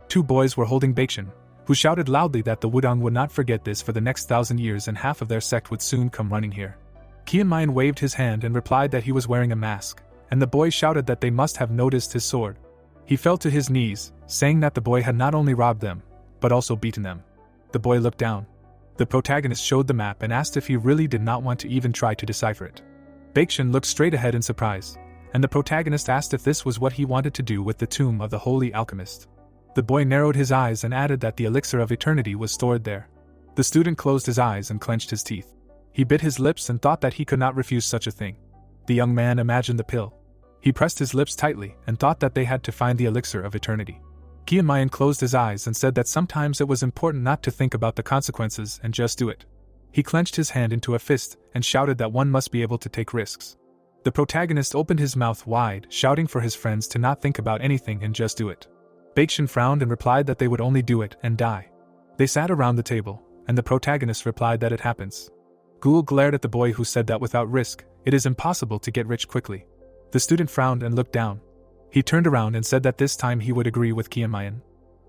Two boys were holding Baekshun, who shouted loudly that the Wudong would not forget this for the next 1,000 years and half of their sect would soon come running here. Qianmayan waved his hand and replied that he was wearing a mask, and the boys shouted that they must have noticed his sword. He fell to his knees, saying that the boy had not only robbed them, but also beaten them. The boy looked down. The protagonist showed the map and asked if he really did not want to even try to decipher it. Baekshun looked straight ahead in surprise, and the protagonist asked if this was what he wanted to do with the tomb of the holy alchemist. The boy narrowed his eyes and added that the elixir of eternity was stored there. The student closed his eyes and clenched his teeth. He bit his lips and thought that he could not refuse such a thing. The young man imagined the pill. He pressed his lips tightly and thought that they had to find the elixir of eternity. Qianmayan closed his eyes and said that sometimes it was important not to think about the consequences and just do it. He clenched his hand into a fist and shouted that one must be able to take risks. The protagonist opened his mouth wide, shouting for his friends to not think about anything and just do it. Baekshun frowned and replied that they would only do it and die. They sat around the table, and the protagonist replied that it happens. Ghoul glared at the boy who said that without risk, it is impossible to get rich quickly. The student frowned and looked down. He turned around and said that this time he would agree with Qianmayan.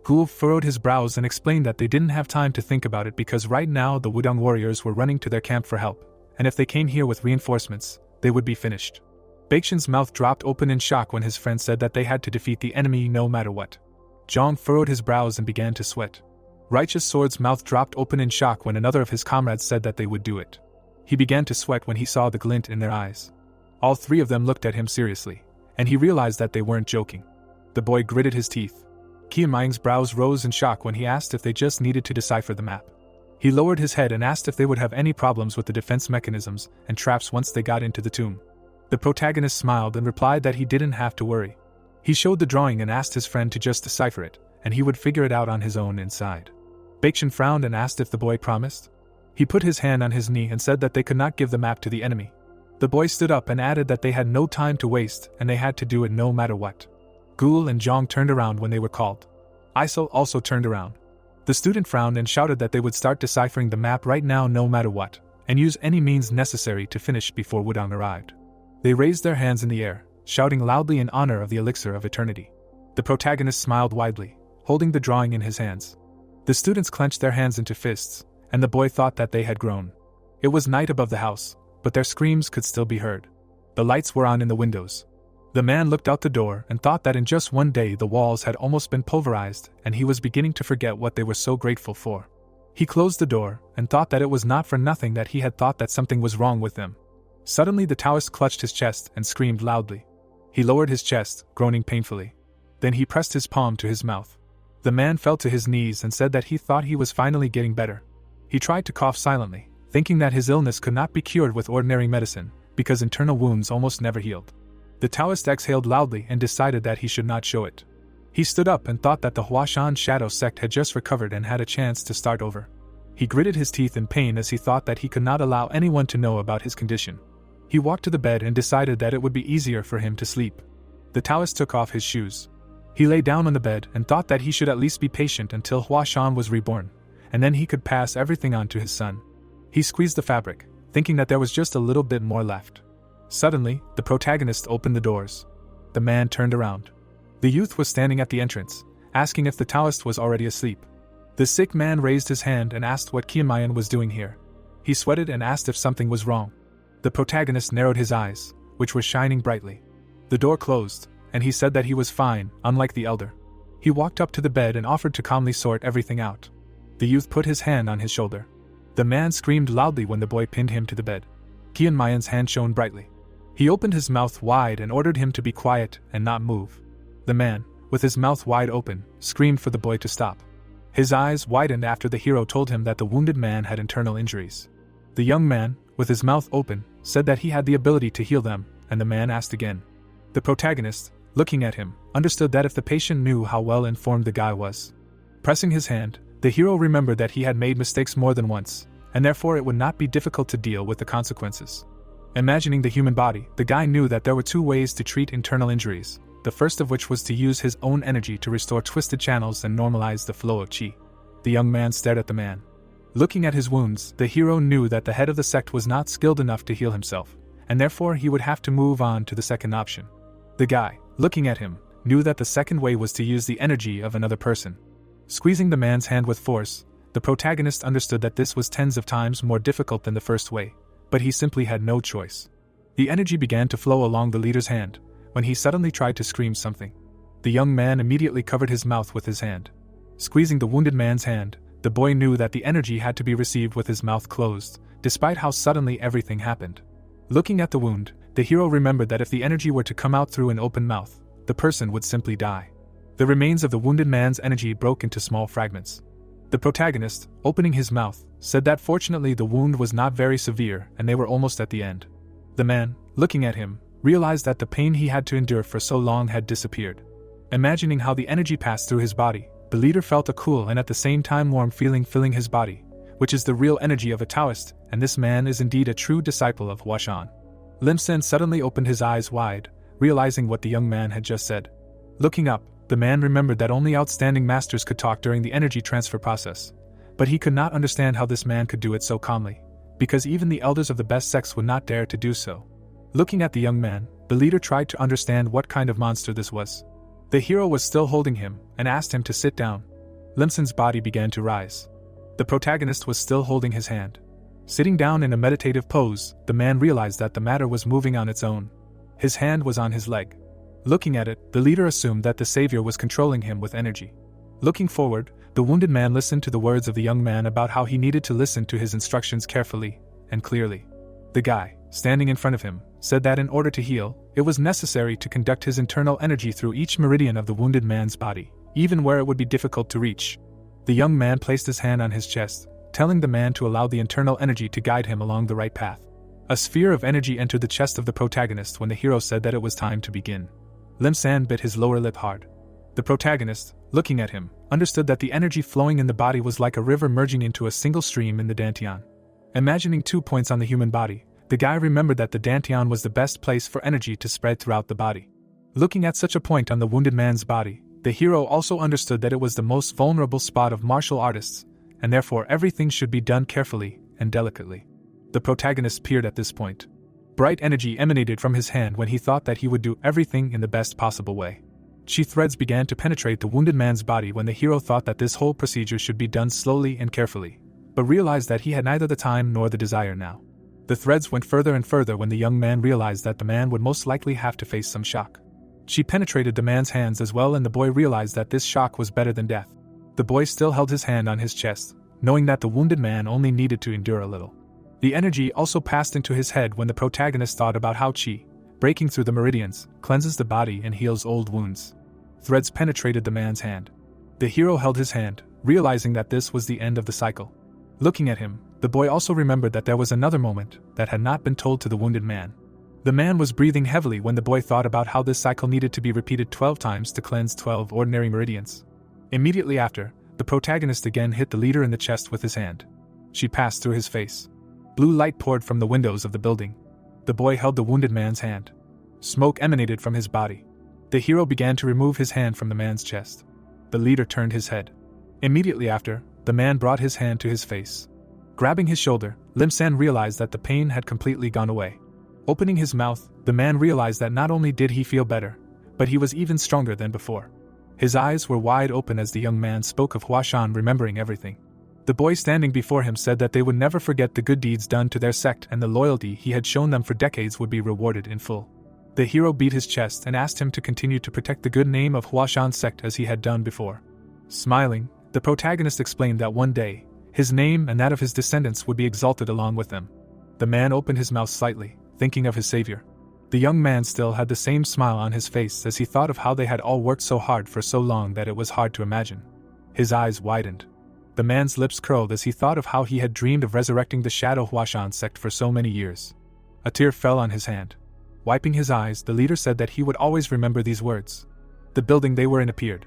Ghoul furrowed his brows and explained that they didn't have time to think about it because right now the Wudong warriors were running to their camp for help, and if they came here with reinforcements, they would be finished. Baekshun's mouth dropped open in shock when his friend said that they had to defeat the enemy no matter what. Zhang furrowed his brows and began to sweat. Righteous Sword's mouth dropped open in shock when another of his comrades said that they would do it. He began to sweat when he saw the glint in their eyes. All three of them looked at him seriously, and he realized that they weren't joking. The boy gritted his teeth. Qianmayan's brows rose in shock when he asked if they just needed to decipher the map. He lowered his head and asked if they would have any problems with the defense mechanisms and traps once they got into the tomb. The protagonist smiled and replied that he didn't have to worry. He showed the drawing and asked his friend to just decipher it, and he would figure it out on his own inside. Baekshun frowned and asked if the boy promised. He put his hand on his knee and said that they could not give the map to the enemy. The boy stood up and added that they had no time to waste and they had to do it no matter what. Ghoul and Zhang turned around when they were called. Isol also turned around. The student frowned and shouted that they would start deciphering the map right now no matter what, and use any means necessary to finish before Wudong arrived. They raised their hands in the air, shouting loudly in honor of the elixir of eternity. The protagonist smiled widely, holding the drawing in his hands. The students clenched their hands into fists, and the boy thought that they had grown. It was night above the house, but their screams could still be heard. The lights were on in the windows. The man looked out the door and thought that in just one day the walls had almost been pulverized and he was beginning to forget what they were so grateful for. He closed the door and thought that it was not for nothing that he had thought that something was wrong with them. Suddenly the Taoist clutched his chest and screamed loudly. He lowered his chest, groaning painfully. Then he pressed his palm to his mouth. The man fell to his knees and said that he thought he was finally getting better. He tried to cough silently, thinking that his illness could not be cured with ordinary medicine, because internal wounds almost never healed. The Taoist exhaled loudly and decided that he should not show it. He stood up and thought that the Huashan Shadow Sect had just recovered and had a chance to start over. He gritted his teeth in pain as he thought that he could not allow anyone to know about his condition. He walked to the bed and decided that it would be easier for him to sleep. The Taoist took off his shoes. He lay down on the bed and thought that he should at least be patient until Huashan was reborn, and then he could pass everything on to his son. He squeezed the fabric, thinking that there was just a little bit more left. Suddenly, the protagonist opened the doors. The man turned around. The youth was standing at the entrance, asking if the Taoist was already asleep. The sick man raised his hand and asked what Qianmayan was doing here. He sweated and asked if something was wrong. The protagonist narrowed his eyes, which were shining brightly. The door closed, and he said that he was fine, unlike the elder. He walked up to the bed and offered to calmly sort everything out. The youth put his hand on his shoulder. The man screamed loudly when the boy pinned him to the bed. Qianmayan's hand shone brightly. He opened his mouth wide and ordered him to be quiet and not move. The man, with his mouth wide open, screamed for the boy to stop. His eyes widened after the hero told him that the wounded man had internal injuries. The young man, with his mouth open, said that he had the ability to heal them, and the man asked again. The protagonist, looking at him, understood that if the patient knew how well informed the guy was. Pressing his hand, the hero remembered that he had made mistakes more than once, and therefore it would not be difficult to deal with the consequences. Imagining the human body, the guy knew that there were two ways to treat internal injuries, the first of which was to use his own energy to restore twisted channels and normalize the flow of qi. The young man stared at the man. Looking at his wounds, the hero knew that the head of the sect was not skilled enough to heal himself, and therefore he would have to move on to the second option. The guy, looking at him, knew that the second way was to use the energy of another person. Squeezing the man's hand with force, the protagonist understood that this was tens of times more difficult than the first way, but he simply had no choice. The energy began to flow along the leader's hand, when he suddenly tried to scream something. The young man immediately covered his mouth with his hand. Squeezing the wounded man's hand, the boy knew that the energy had to be received with his mouth closed, despite how suddenly everything happened. Looking at the wound, the hero remembered that if the energy were to come out through an open mouth, the person would simply die. The remains of the wounded man's energy broke into small fragments. The protagonist, opening his mouth, said that fortunately the wound was not very severe and they were almost at the end. The man, looking at him, realized that the pain he had to endure for so long had disappeared. Imagining how the energy passed through his body, the leader felt a cool and at the same time warm feeling filling his body, which is the real energy of a Taoist, and this man is indeed a true disciple of Huashan. Lim Sen suddenly opened his eyes wide, realizing what the young man had just said. Looking up, the man remembered that only outstanding masters could talk during the energy transfer process, but he could not understand how this man could do it so calmly, because even the elders of the best sects would not dare to do so. Looking at the young man, the leader tried to understand what kind of monster this was. The hero was still holding him, and asked him to sit down. Lim Sen's body began to rise. The protagonist was still holding his hand. Sitting down in a meditative pose, the man realized that the matter was moving on its own. His hand was on his leg. Looking at it, the leader assumed that the savior was controlling him with energy. Looking forward, the wounded man listened to the words of the young man about how he needed to listen to his instructions carefully and clearly. The guy, standing in front of him, said that in order to heal, it was necessary to conduct his internal energy through each meridian of the wounded man's body, even where it would be difficult to reach. The young man placed his hand on his chest, telling the man to allow the internal energy to guide him along the right path. A sphere of energy entered the chest of the protagonist when the hero said that it was time to begin. Lim San bit his lower lip hard. The protagonist, looking at him, understood that the energy flowing in the body was like a river merging into a single stream in the dantian. Imagining 2 points on the human body, the guy remembered that the dantian was the best place for energy to spread throughout the body. Looking at such a point on the wounded man's body, the hero also understood that it was the most vulnerable spot of martial artists, and therefore everything should be done carefully and delicately. The protagonist peered at this point. Bright energy emanated from his hand when he thought that he would do everything in the best possible way. Qi threads began to penetrate the wounded man's body when the hero thought that this whole procedure should be done slowly and carefully, but realized that he had neither the time nor the desire now. The threads went further and further when the young man realized that the man would most likely have to face some shock. Qi penetrated the man's hands as well, and the boy realized that this shock was better than death. The boy still held his hand on his chest, knowing that the wounded man only needed to endure a little. The energy also passed into his head when the protagonist thought about how qi, breaking through the meridians, cleanses the body and heals old wounds. Threads penetrated the man's hand. The hero held his hand, realizing that this was the end of the cycle. Looking at him, the boy also remembered that there was another moment that had not been told to the wounded man. The man was breathing heavily when the boy thought about how this cycle needed to be repeated 12 times to cleanse 12 ordinary meridians. Immediately after, the protagonist again hit the leader in the chest with his hand. She passed through his face. Blue light poured from the windows of the building. The boy held the wounded man's hand. Smoke emanated from his body. The hero began to remove his hand from the man's chest. The leader turned his head. Immediately after, the man brought his hand to his face. Grabbing his shoulder, Lim San realized that the pain had completely gone away. Opening his mouth, the man realized that not only did he feel better, but he was even stronger than before. His eyes were wide open as the young man spoke of Huashan remembering everything. The boy standing before him said that they would never forget the good deeds done to their sect, and the loyalty he had shown them for decades would be rewarded in full. The hero beat his chest and asked him to continue to protect the good name of Huashan's sect as he had done before. Smiling, the protagonist explained that one day, his name and that of his descendants would be exalted along with them. The man opened his mouth slightly, thinking of his savior. The young man still had the same smile on his face as he thought of how they had all worked so hard for so long that it was hard to imagine. His eyes widened. The man's lips curled as he thought of how he had dreamed of resurrecting the Shadow Huashan sect for so many years. A tear fell on his hand. Wiping his eyes, the leader said that he would always remember these words. The building they were in appeared.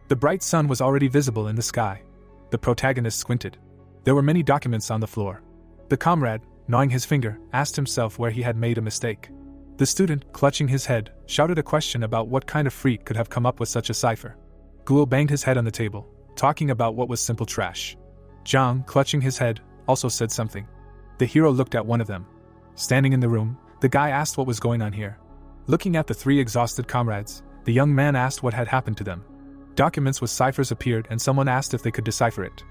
The bright sun was already visible in the sky. The protagonist squinted. There were many documents on the floor. The comrade, gnawing his finger, asked himself where he had made a mistake. The student, clutching his head, shouted a question about what kind of freak could have come up with such a cipher. Ghoul banged his head on the table, talking about what was simple trash. Zhang, clutching his head, also said something. The hero looked at one of them. Standing in the room, the guy asked what was going on here. Looking at the three exhausted comrades, the young man asked what had happened to them. Documents with ciphers appeared and someone asked if they could decipher it.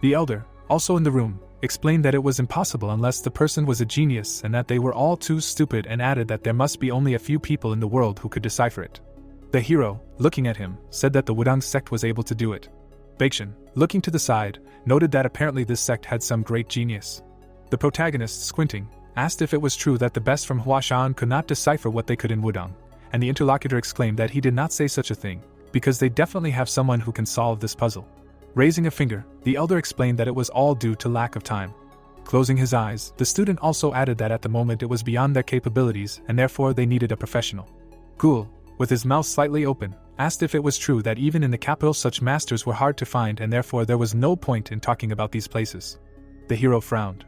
The elder, also in the room, explained that it was impossible unless the person was a genius and that they were all too stupid, and added that there must be only a few people in the world who could decipher it. The hero, looking at him, said that the Wudang sect was able to do it. Baekshun, looking to the side, noted that apparently this sect had some great genius. The protagonist, squinting, asked if it was true that the best from Huashan could not decipher what they could in Wudang, and the interlocutor exclaimed that he did not say such a thing, because they definitely have someone who can solve this puzzle. Raising a finger, the elder explained that it was all due to lack of time. Closing his eyes, the student also added that at the moment it was beyond their capabilities and therefore they needed a professional. Ghoul, with his mouth slightly open, asked if it was true that even in the capital such masters were hard to find and therefore there was no point in talking about these places. The hero frowned.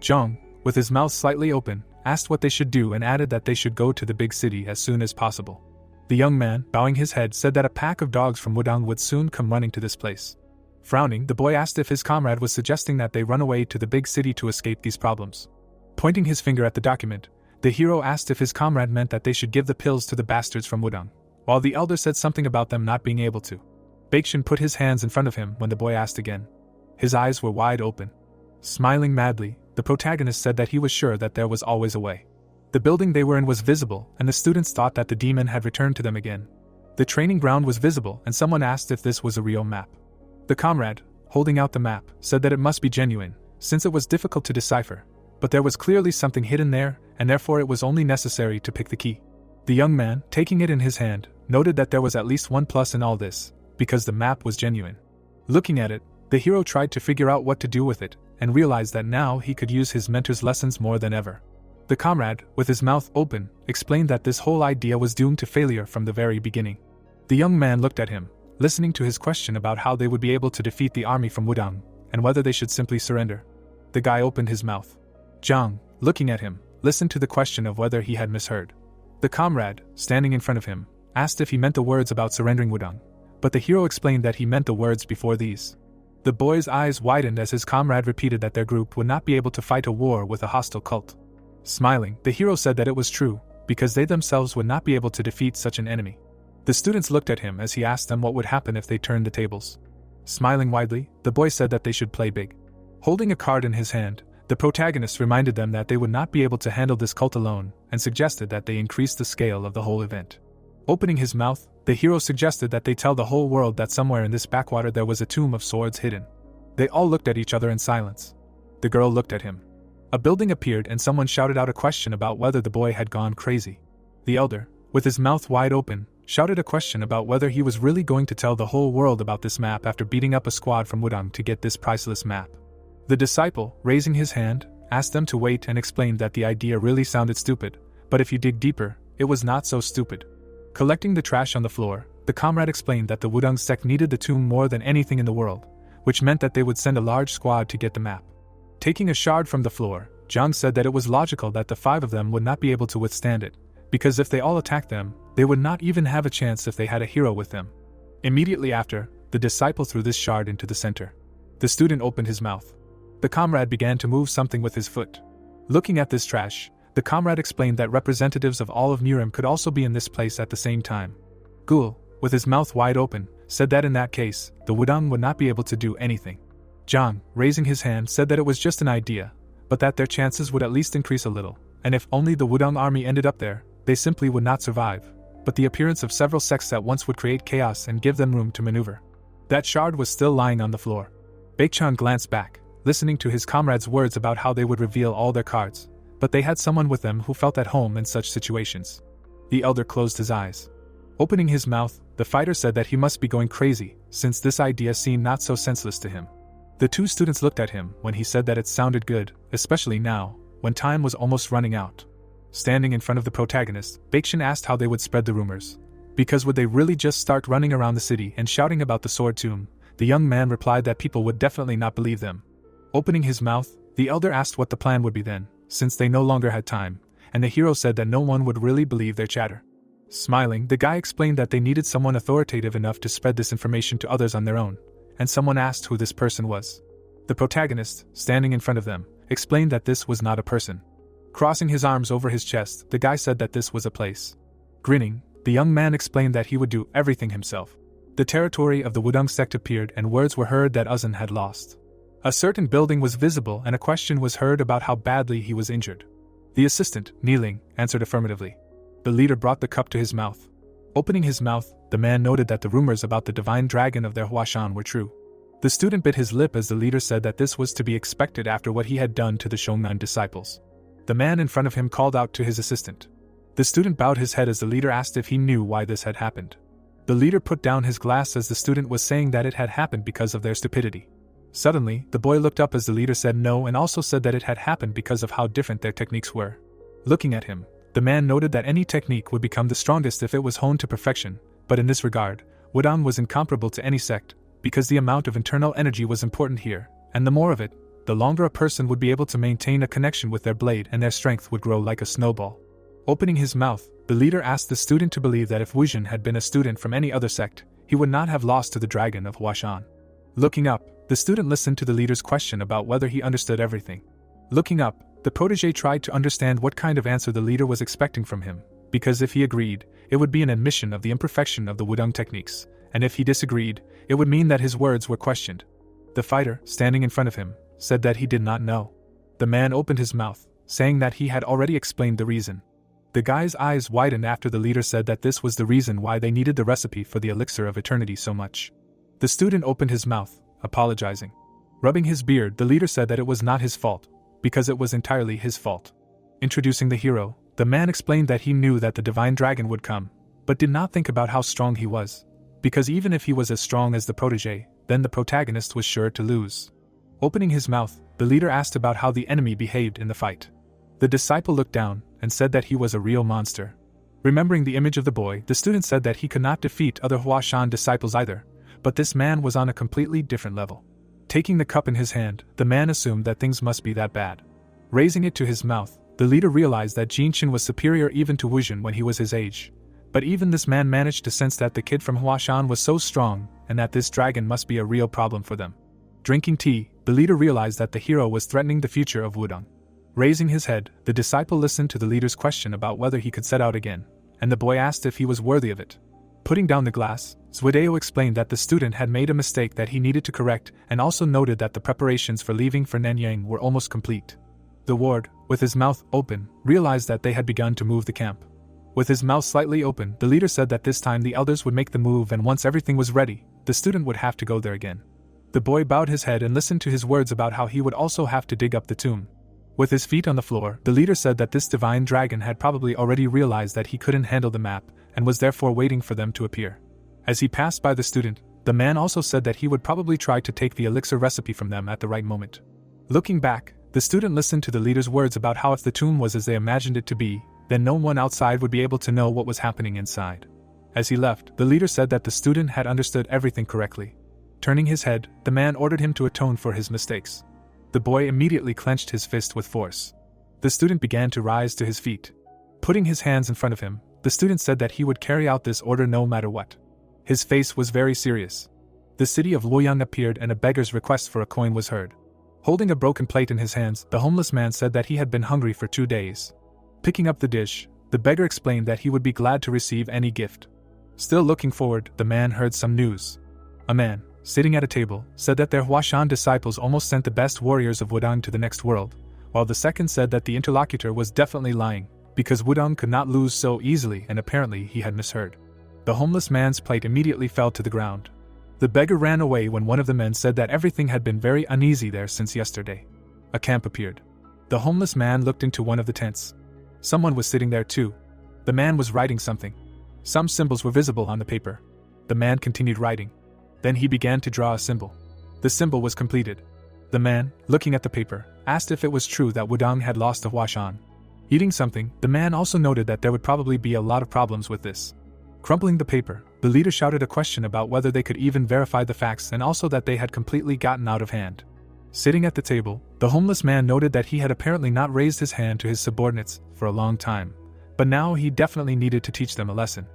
Zhang, with his mouth slightly open, asked what they should do and added that they should go to the big city as soon as possible. The young man, bowing his head, said that a pack of dogs from Wudang would soon come running to this place. Frowning, the boy asked if his comrade was suggesting that they run away to the big city to escape these problems. Pointing his finger at the document, the hero asked if his comrade meant that they should give the pills to the bastards from Wudang, while the elder said something about them not being able to. Baekshun put his hands in front of him when the boy asked again. His eyes were wide open. Smiling madly, the protagonist said that he was sure that there was always a way. The building they were in was visible, and the students thought that the demon had returned to them again. The training ground was visible, and someone asked if this was a real map. The comrade, holding out the map, said that it must be genuine, since it was difficult to decipher, but there was clearly something hidden there, and therefore it was only necessary to pick the key. The young man, taking it in his hand, noted that there was at least one plus in all this, because the map was genuine. Looking at it, the hero tried to figure out what to do with it, and realized that now he could use his mentor's lessons more than ever. The comrade, with his mouth open, explained that this whole idea was doomed to failure from the very beginning. The young man looked at him, listening to his question about how they would be able to defeat the army from Wudang, and whether they should simply surrender. The guy opened his mouth. Zhang, looking at him, listened to the question of whether he had misheard. The comrade, standing in front of him, asked if he meant the words about surrendering Wudang, but the hero explained that he meant the words before these. The boy's eyes widened as his comrade repeated that their group would not be able to fight a war with a hostile cult. Smiling, the hero said that it was true, because they themselves would not be able to defeat such an enemy. The students looked at him as he asked them what would happen if they turned the tables. Smiling widely, the boy said that they should play big. Holding a card in his hand, the protagonist reminded them that they would not be able to handle this cult alone, and suggested that they increase the scale of the whole event. Opening his mouth, the hero suggested that they tell the whole world that somewhere in this backwater there was a tomb of swords hidden. They all looked at each other in silence. The girl looked at him. A building appeared and someone shouted out a question about whether the boy had gone crazy. The elder, with his mouth wide open, shouted a question about whether he was really going to tell the whole world about this map after beating up a squad from Wudang to get this priceless map. The disciple, raising his hand, asked them to wait and explained that the idea really sounded stupid, but if you dig deeper, it was not so stupid. Collecting the trash on the floor, the comrade explained that the Wudang sect needed the tomb more than anything in the world, which meant that they would send a large squad to get the map. Taking a shard from the floor, Zhang said that it was logical that the 5 of them would not be able to withstand it, because if they all attacked them, they would not even have a chance if they had a hero with them. Immediately after, the disciple threw this shard into the center. The student opened his mouth. The comrade began to move something with his foot. Looking at this trash, the comrade explained that representatives of all of Murim could also be in this place at the same time. Gul, with his mouth wide open, said that in that case, the Wudang would not be able to do anything. Zhang, raising his hand, said that it was just an idea, but that their chances would at least increase a little, and if only the Wudang army ended up there, they simply would not survive. But the appearance of several sects at once would create chaos and give them room to maneuver. That shard was still lying on the floor. Baekchan glanced back, listening to his comrades' words about how they would reveal all their cards, but they had someone with them who felt at home in such situations. The elder closed his eyes. Opening his mouth, the fighter said that he must be going crazy, since this idea seemed not so senseless to him. The two students looked at him when he said that it sounded good, especially now, when time was almost running out. Standing in front of the protagonist, Baekchan asked how they would spread the rumors. Because would they really just start running around the city and shouting about the sword tomb? The young man replied that people would definitely not believe them. Opening his mouth, the elder asked what the plan would be then, since they no longer had time, and the hero said that no one would really believe their chatter. Smiling, the guy explained that they needed someone authoritative enough to spread this information to others on their own, and someone asked who this person was. The protagonist, standing in front of them, explained that this was not a person. Crossing his arms over his chest, the guy said that this was a place. Grinning, the young man explained that he would do everything himself. The territory of the Wudang sect appeared and words were heard that Uzun had lost. A certain building was visible and a question was heard about how badly he was injured. The assistant, kneeling, answered affirmatively. The leader brought the cup to his mouth. Opening his mouth, the man noted that the rumors about the divine dragon of their Huashan were true. The student bit his lip as the leader said that this was to be expected after what he had done to the Shongnan disciples. The man in front of him called out to his assistant. The student bowed his head as the leader asked if he knew why this had happened. The leader put down his glass as the student was saying that it had happened because of their stupidity. Suddenly, the boy looked up as the leader said no and also said that it had happened because of how different their techniques were. Looking at him, the man noted that any technique would become the strongest if it was honed to perfection, but in this regard, Wudang was incomparable to any sect, because the amount of internal energy was important here, and the more of it, the longer a person would be able to maintain a connection with their blade and their strength would grow like a snowball. Opening his mouth, the leader asked the student to believe that if Huashan had been a student from any other sect, he would not have lost to the dragon of Huashan. Looking up, the student listened to the leader's question about whether he understood everything. Looking up, the protege tried to understand what kind of answer the leader was expecting from him, because if he agreed, it would be an admission of the imperfection of the Wudang techniques, and if he disagreed, it would mean that his words were questioned. The fighter, standing in front of him, said that he did not know. The man opened his mouth, saying that he had already explained the reason. The guy's eyes widened after the leader said that this was the reason why they needed the recipe for the elixir of eternity so much. The student opened his mouth, apologizing. Rubbing his beard, the leader said that it was not his fault, because it was entirely his fault. Introducing the hero, the man explained that he knew that the divine dragon would come, but did not think about how strong he was, because even if he was as strong as the protege, then the protagonist was sure to lose. Opening his mouth, the leader asked about how the enemy behaved in the fight. The disciple looked down and said that he was a real monster. Remembering the image of the boy, the student said that he could not defeat other Huashan disciples either, but this man was on a completely different level. Taking the cup in his hand, the man assumed that things must be that bad. Raising it to his mouth, the leader realized that Jinshin was superior even to Huashan when he was his age. But even this man managed to sense that the kid from Huashan was so strong, and that this dragon must be a real problem for them. Drinking tea, the leader realized that the hero was threatening the future of Wudang. Raising his head, the disciple listened to the leader's question about whether he could set out again, and the boy asked if he was worthy of it. Putting down the glass, Zwideo explained that the student had made a mistake that he needed to correct and also noted that the preparations for leaving for Nanyang were almost complete. The ward, with his mouth open, realized that they had begun to move the camp. With his mouth slightly open, the leader said that this time the elders would make the move and once everything was ready, the student would have to go there again. The boy bowed his head and listened to his words about how he would also have to dig up the tomb. With his feet on the floor, the leader said that this divine dragon had probably already realized that he couldn't handle the map and was therefore waiting for them to appear. As he passed by the student, the man also said that he would probably try to take the elixir recipe from them at the right moment. Looking back, the student listened to the leader's words about how if the tomb was as they imagined it to be, then no one outside would be able to know what was happening inside. As he left, the leader said that the student had understood everything correctly. Turning his head, the man ordered him to atone for his mistakes. The boy immediately clenched his fist with force. The student began to rise to his feet. Putting his hands in front of him, the student said that he would carry out this order no matter what. His face was very serious. The city of Luoyang appeared and a beggar's request for a coin was heard. Holding a broken plate in his hands, the homeless man said that he had been hungry for 2 days. Picking up the dish, the beggar explained that he would be glad to receive any gift. Still looking forward, the man heard some news. A man, sitting at a table, said that their Huashan disciples almost sent the best warriors of Wudang to the next world, while the second said that the interlocutor was definitely lying, because Wudang could not lose so easily and apparently he had misheard. The homeless man's plate immediately fell to the ground. The beggar ran away when one of the men said that everything had been very uneasy there since yesterday. A camp appeared. The homeless man looked into one of the tents. Someone was sitting there too. The man was writing something. Some symbols were visible on the paper. The man continued writing. Then he began to draw a symbol. The symbol was completed. The man, looking at the paper, asked if it was true that Wudang had lost a Huashan. Eating something, the man also noted that there would probably be a lot of problems with this. Crumpling the paper, the leader shouted a question about whether they could even verify the facts and also that they had completely gotten out of hand. Sitting at the table, the homeless man noted that he had apparently not raised his hand to his subordinates for a long time, but now he definitely needed to teach them a lesson.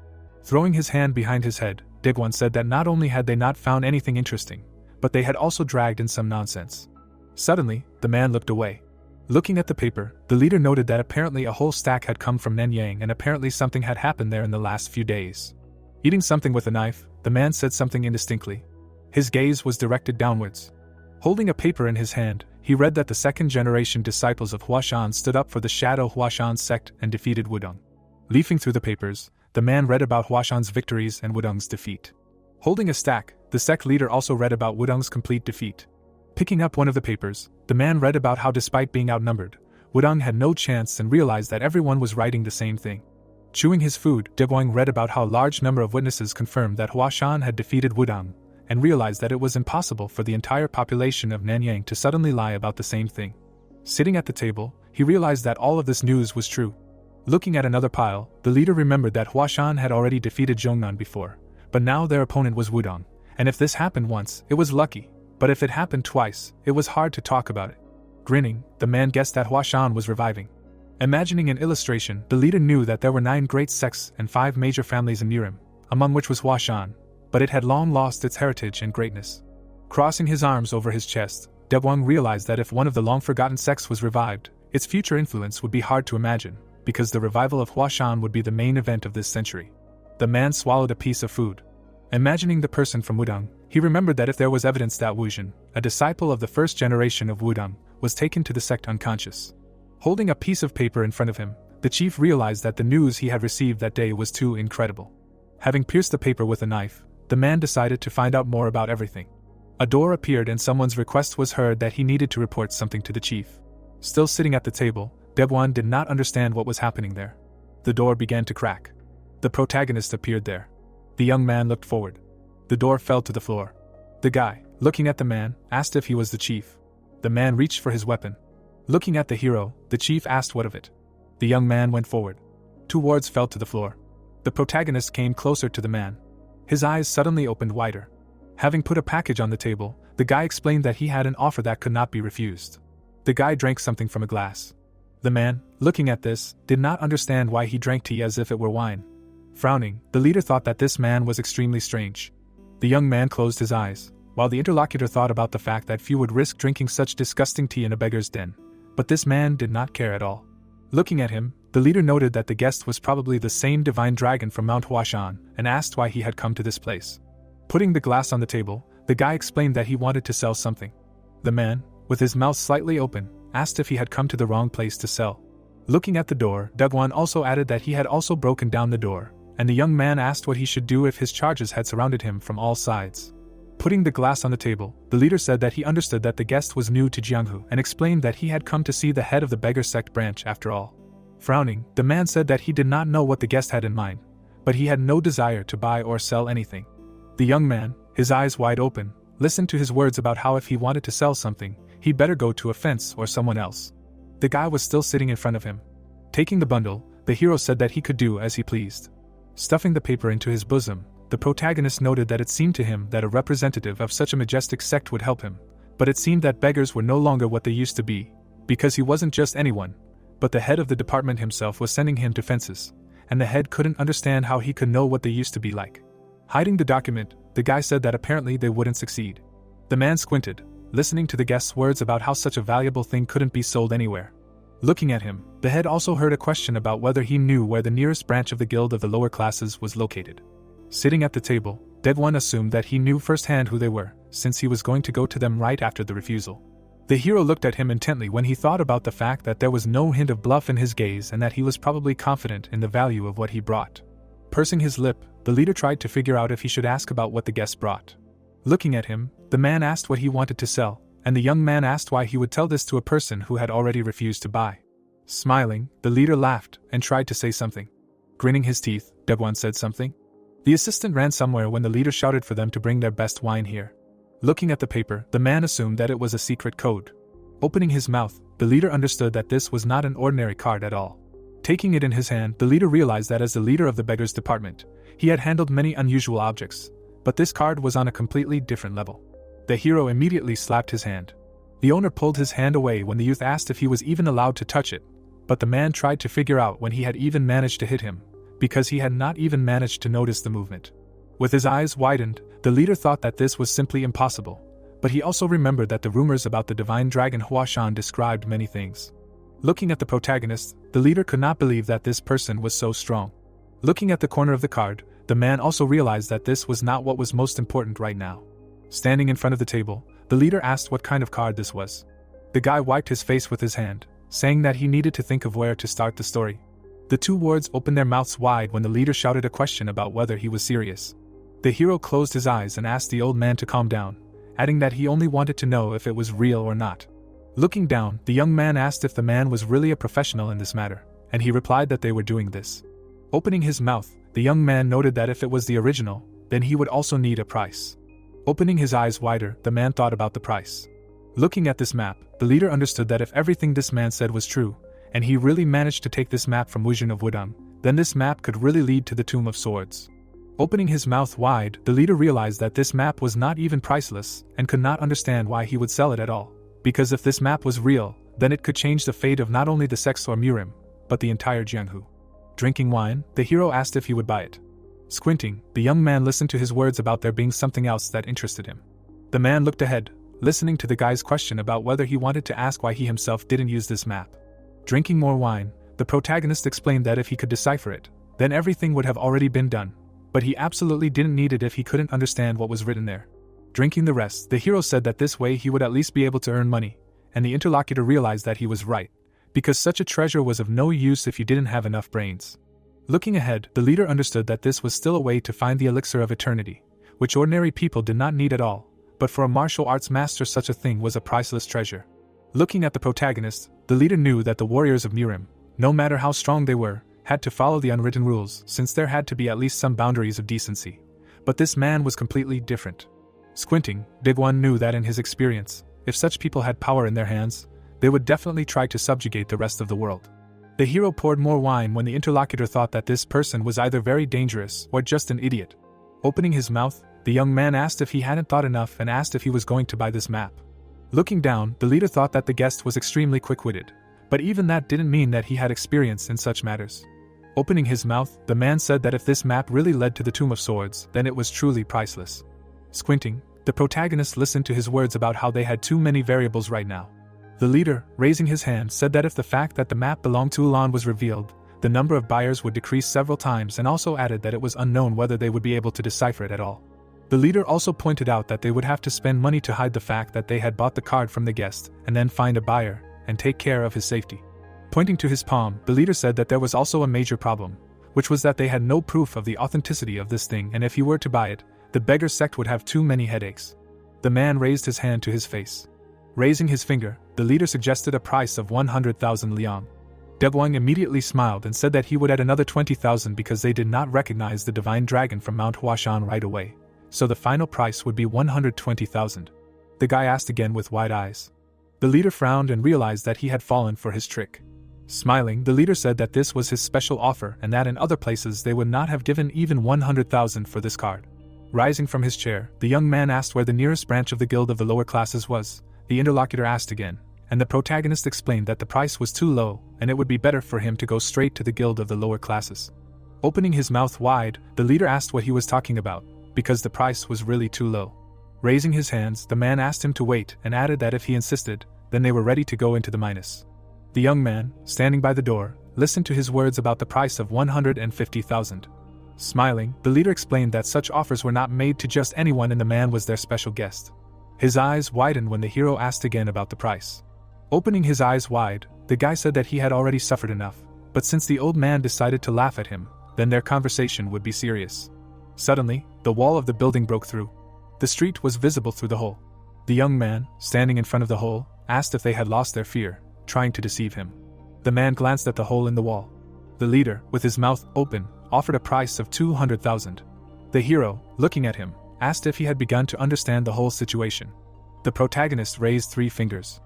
Throwing his hand behind his head, Digwan said that not only had they not found anything interesting, but they had also dragged in some nonsense. Suddenly, the man looked away. Looking at the paper, the leader noted that apparently a whole stack had come from Nanyang and apparently something had happened there in the last few days. Eating something with a knife, the man said something indistinctly. His gaze was directed downwards. Holding a paper in his hand, he read that the second-generation disciples of Huashan stood up for the Shadow Huashan Sect and defeated Wudang. Leafing through the papers, the man read about Huashan's victories and Wudang's defeat. Holding a stack, the sect leader also read about Wudang's complete defeat. Picking up one of the papers, the man read about how despite being outnumbered, Wudang had no chance and realized that everyone was writing the same thing. Chewing his food, Deboing read about how a large number of witnesses confirmed that Huashan had defeated Wudang, and realized that it was impossible for the entire population of Nanyang to suddenly lie about the same thing. Sitting at the table, he realized that all of this news was true. Looking at another pile, the leader remembered that Huashan had already defeated Zhongnan before, but now their opponent was Wudang, and if this happened once, it was lucky. But if it happened twice, it was hard to talk about it. Grinning, the man guessed that Huashan was reviving. Imagining an illustration, the leader knew that there were 9 great sects and 5 major families in Nirim, among which was Huashan, but it had long lost its heritage and greatness. Crossing his arms over his chest, Deboing realized that if one of the long-forgotten sects was revived, its future influence would be hard to imagine, because the revival of Huashan would be the main event of this century. The man swallowed a piece of food. Imagining the person from Wudang, he remembered that if there was evidence that Wuzhen, a disciple of the first generation of Wudang, was taken to the sect unconscious. Holding a piece of paper in front of him, the chief realized that the news he had received that day was too incredible. Having pierced the paper with a knife, the man decided to find out more about everything. A door appeared and someone's request was heard that he needed to report something to the chief. Still sitting at the table, Deboing did not understand what was happening there. The door began to crack. The protagonist appeared there. The young man looked forward. The door fell to the floor. The guy, looking at the man, asked if he was the chief. The man reached for his weapon. Looking at the hero, the chief asked what of it. The young man went forward. 2 wards fell to the floor. The protagonist came closer to the man. His eyes suddenly opened wider. Having put a package on the table, the guy explained that he had an offer that could not be refused. The guy drank something from a glass. The man, looking at this, did not understand why he drank tea as if it were wine. Frowning, the leader thought that this man was extremely strange. The young man closed his eyes, while the interlocutor thought about the fact that few would risk drinking such disgusting tea in a beggar's den. But this man did not care at all. Looking at him, the leader noted that the guest was probably the same divine dragon from Mount Hua and asked why he had come to this place. Putting the glass on the table, the guy explained that he wanted to sell something. The man, with his mouth slightly open, asked if he had come to the wrong place to sell. Looking at the door, Dugwan also added that he had also broken down the door, and the young man asked what he should do if his charges had surrounded him from all sides. Putting the glass on the table, the leader said that he understood that the guest was new to Jianghu and explained that he had come to see the head of the beggar sect branch after all. Frowning, the man said that he did not know what the guest had in mind, but he had no desire to buy or sell anything. The young man, his eyes wide open, listened to his words about how if he wanted to sell something, he'd better go to a fence or someone else. The guy was still sitting in front of him. Taking the bundle, the hero said that he could do as he pleased. Stuffing the paper into his bosom, the protagonist noted that it seemed to him that a representative of such a majestic sect would help him, but it seemed that beggars were no longer what they used to be, because he wasn't just anyone, but the head of the department himself was sending him to fences, and the head couldn't understand how he could know what they used to be like. Hiding the document, the guy said that apparently they wouldn't succeed. The man squinted, listening to the guest's words about how such a valuable thing couldn't be sold anywhere. Looking at him, the head also heard a question about whether he knew where the nearest branch of the guild of the lower classes was located. Sitting at the table, Dead One assumed that he knew firsthand who they were, since he was going to go to them right after the refusal. The hero looked at him intently when he thought about the fact that there was no hint of bluff in his gaze and that he was probably confident in the value of what he brought. Pursing his lip, the leader tried to figure out if he should ask about what the guest brought. Looking at him, the man asked what he wanted to sell, and the young man asked why he would tell this to a person who had already refused to buy. Smiling, the leader laughed and tried to say something. Grinning his teeth, Dead One said something. The assistant ran somewhere when the leader shouted for them to bring their best wine here. Looking at the paper, the man assumed that it was a secret code. Opening his mouth, the leader understood that this was not an ordinary card at all. Taking it in his hand, the leader realized that as the leader of the beggars department, he had handled many unusual objects, but this card was on a completely different level. The hero immediately slapped his hand. The owner pulled his hand away when the youth asked if he was even allowed to touch it, but the man tried to figure out when he had even managed to hit him, because he had not even managed to notice the movement. With his eyes widened, the leader thought that this was simply impossible, but he also remembered that the rumors about the divine dragon Huashan described many things. Looking at the protagonist, the leader could not believe that this person was so strong. Looking at the corner of the card, the man also realized that this was not what was most important right now. Standing in front of the table, the leader asked what kind of card this was. The guy wiped his face with his hand, saying that he needed to think of where to start the story. The two wards opened their mouths wide when the leader shouted a question about whether he was serious. The hero closed his eyes and asked the old man to calm down, adding that he only wanted to know if it was real or not. Looking down, the young man asked if the man was really a professional in this matter, and he replied that they were doing this. Opening his mouth, the young man noted that if it was the original, then he would also need a price. Opening his eyes wider, the man thought about the price. Looking at this map, the leader understood that if everything this man said was true, and he really managed to take this map from Huashan of Wudang, then this map could really lead to the Tomb of Swords. Opening his mouth wide, the leader realized that this map was not even priceless, and could not understand why he would sell it at all. Because if this map was real, then it could change the fate of not only the Sect or Murim, but the entire Jianghu. Drinking wine, the hero asked if he would buy it. Squinting, the young man listened to his words about there being something else that interested him. The man looked ahead, listening to the guy's question about whether he wanted to ask why he himself didn't use this map. Drinking more wine, the protagonist explained that if he could decipher it, then everything would have already been done, but he absolutely didn't need it if he couldn't understand what was written there. Drinking the rest, the hero said that this way he would at least be able to earn money, and the interlocutor realized that he was right, because such a treasure was of no use if you didn't have enough brains. Looking ahead, the leader understood that this was still a way to find the elixir of eternity, which ordinary people did not need at all, but for a martial arts master such a thing was a priceless treasure. Looking at the protagonist, the leader knew that the warriors of Murim, no matter how strong they were, had to follow the unwritten rules since there had to be at least some boundaries of decency. But this man was completely different. Squinting, Dead One knew that in his experience, if such people had power in their hands, they would definitely try to subjugate the rest of the world. The hero poured more wine when the interlocutor thought that this person was either very dangerous or just an idiot. Opening his mouth, the young man asked if he hadn't thought enough and asked if he was going to buy this map. Looking down, the leader thought that the guest was extremely quick-witted, but even that didn't mean that he had experience in such matters. Opening his mouth, the man said that if this map really led to the Tomb of Swords, then it was truly priceless. Squinting, the protagonist listened to his words about how they had too many variables right now. The leader, raising his hand, said that if the fact that the map belonged to Ulan was revealed, the number of buyers would decrease several times, and also added that it was unknown whether they would be able to decipher it at all. The leader also pointed out that they would have to spend money to hide the fact that they had bought the card from the guest, and then find a buyer, and take care of his safety. Pointing to his palm, the leader said that there was also a major problem, which was that they had no proof of the authenticity of this thing, and if he were to buy it, the beggar sect would have too many headaches. The man raised his hand to his face. Raising his finger, the leader suggested a price of 100,000 liang. Dead One immediately smiled and said that he would add another 20,000 because they did not recognize the divine dragon from Mount Huashan right away, so the final price would be 120,000. The guy asked again with wide eyes. The leader frowned and realized that he had fallen for his trick. Smiling, the leader said that this was his special offer and that in other places they would not have given even 100,000 for this card. Rising from his chair, the young man asked where the nearest branch of the guild of the lower classes was. The interlocutor asked again, and the protagonist explained that the price was too low and it would be better for him to go straight to the guild of the lower classes. Opening his mouth wide, the leader asked what he was talking about, because the price was really too low. Raising his hands, the man asked him to wait and added that if he insisted, then they were ready to go into the minus. The young man, standing by the door, listened to his words about the price of 150,000. Smiling, the leader explained that such offers were not made to just anyone and the man was their special guest. His eyes widened when the hero asked again about the price. Opening his eyes wide, the guy said that he had already suffered enough, but since the old man decided to laugh at him, then their conversation would be serious. Suddenly, the wall of the building broke through. The street was visible through the hole. The young man, standing in front of the hole, asked if they had lost their fear, trying to deceive him. The man glanced at the hole in the wall. The leader, with his mouth open, offered a price of 200,000. The hero, looking at him, asked if he had begun to understand the whole situation. The protagonist raised 3 fingers.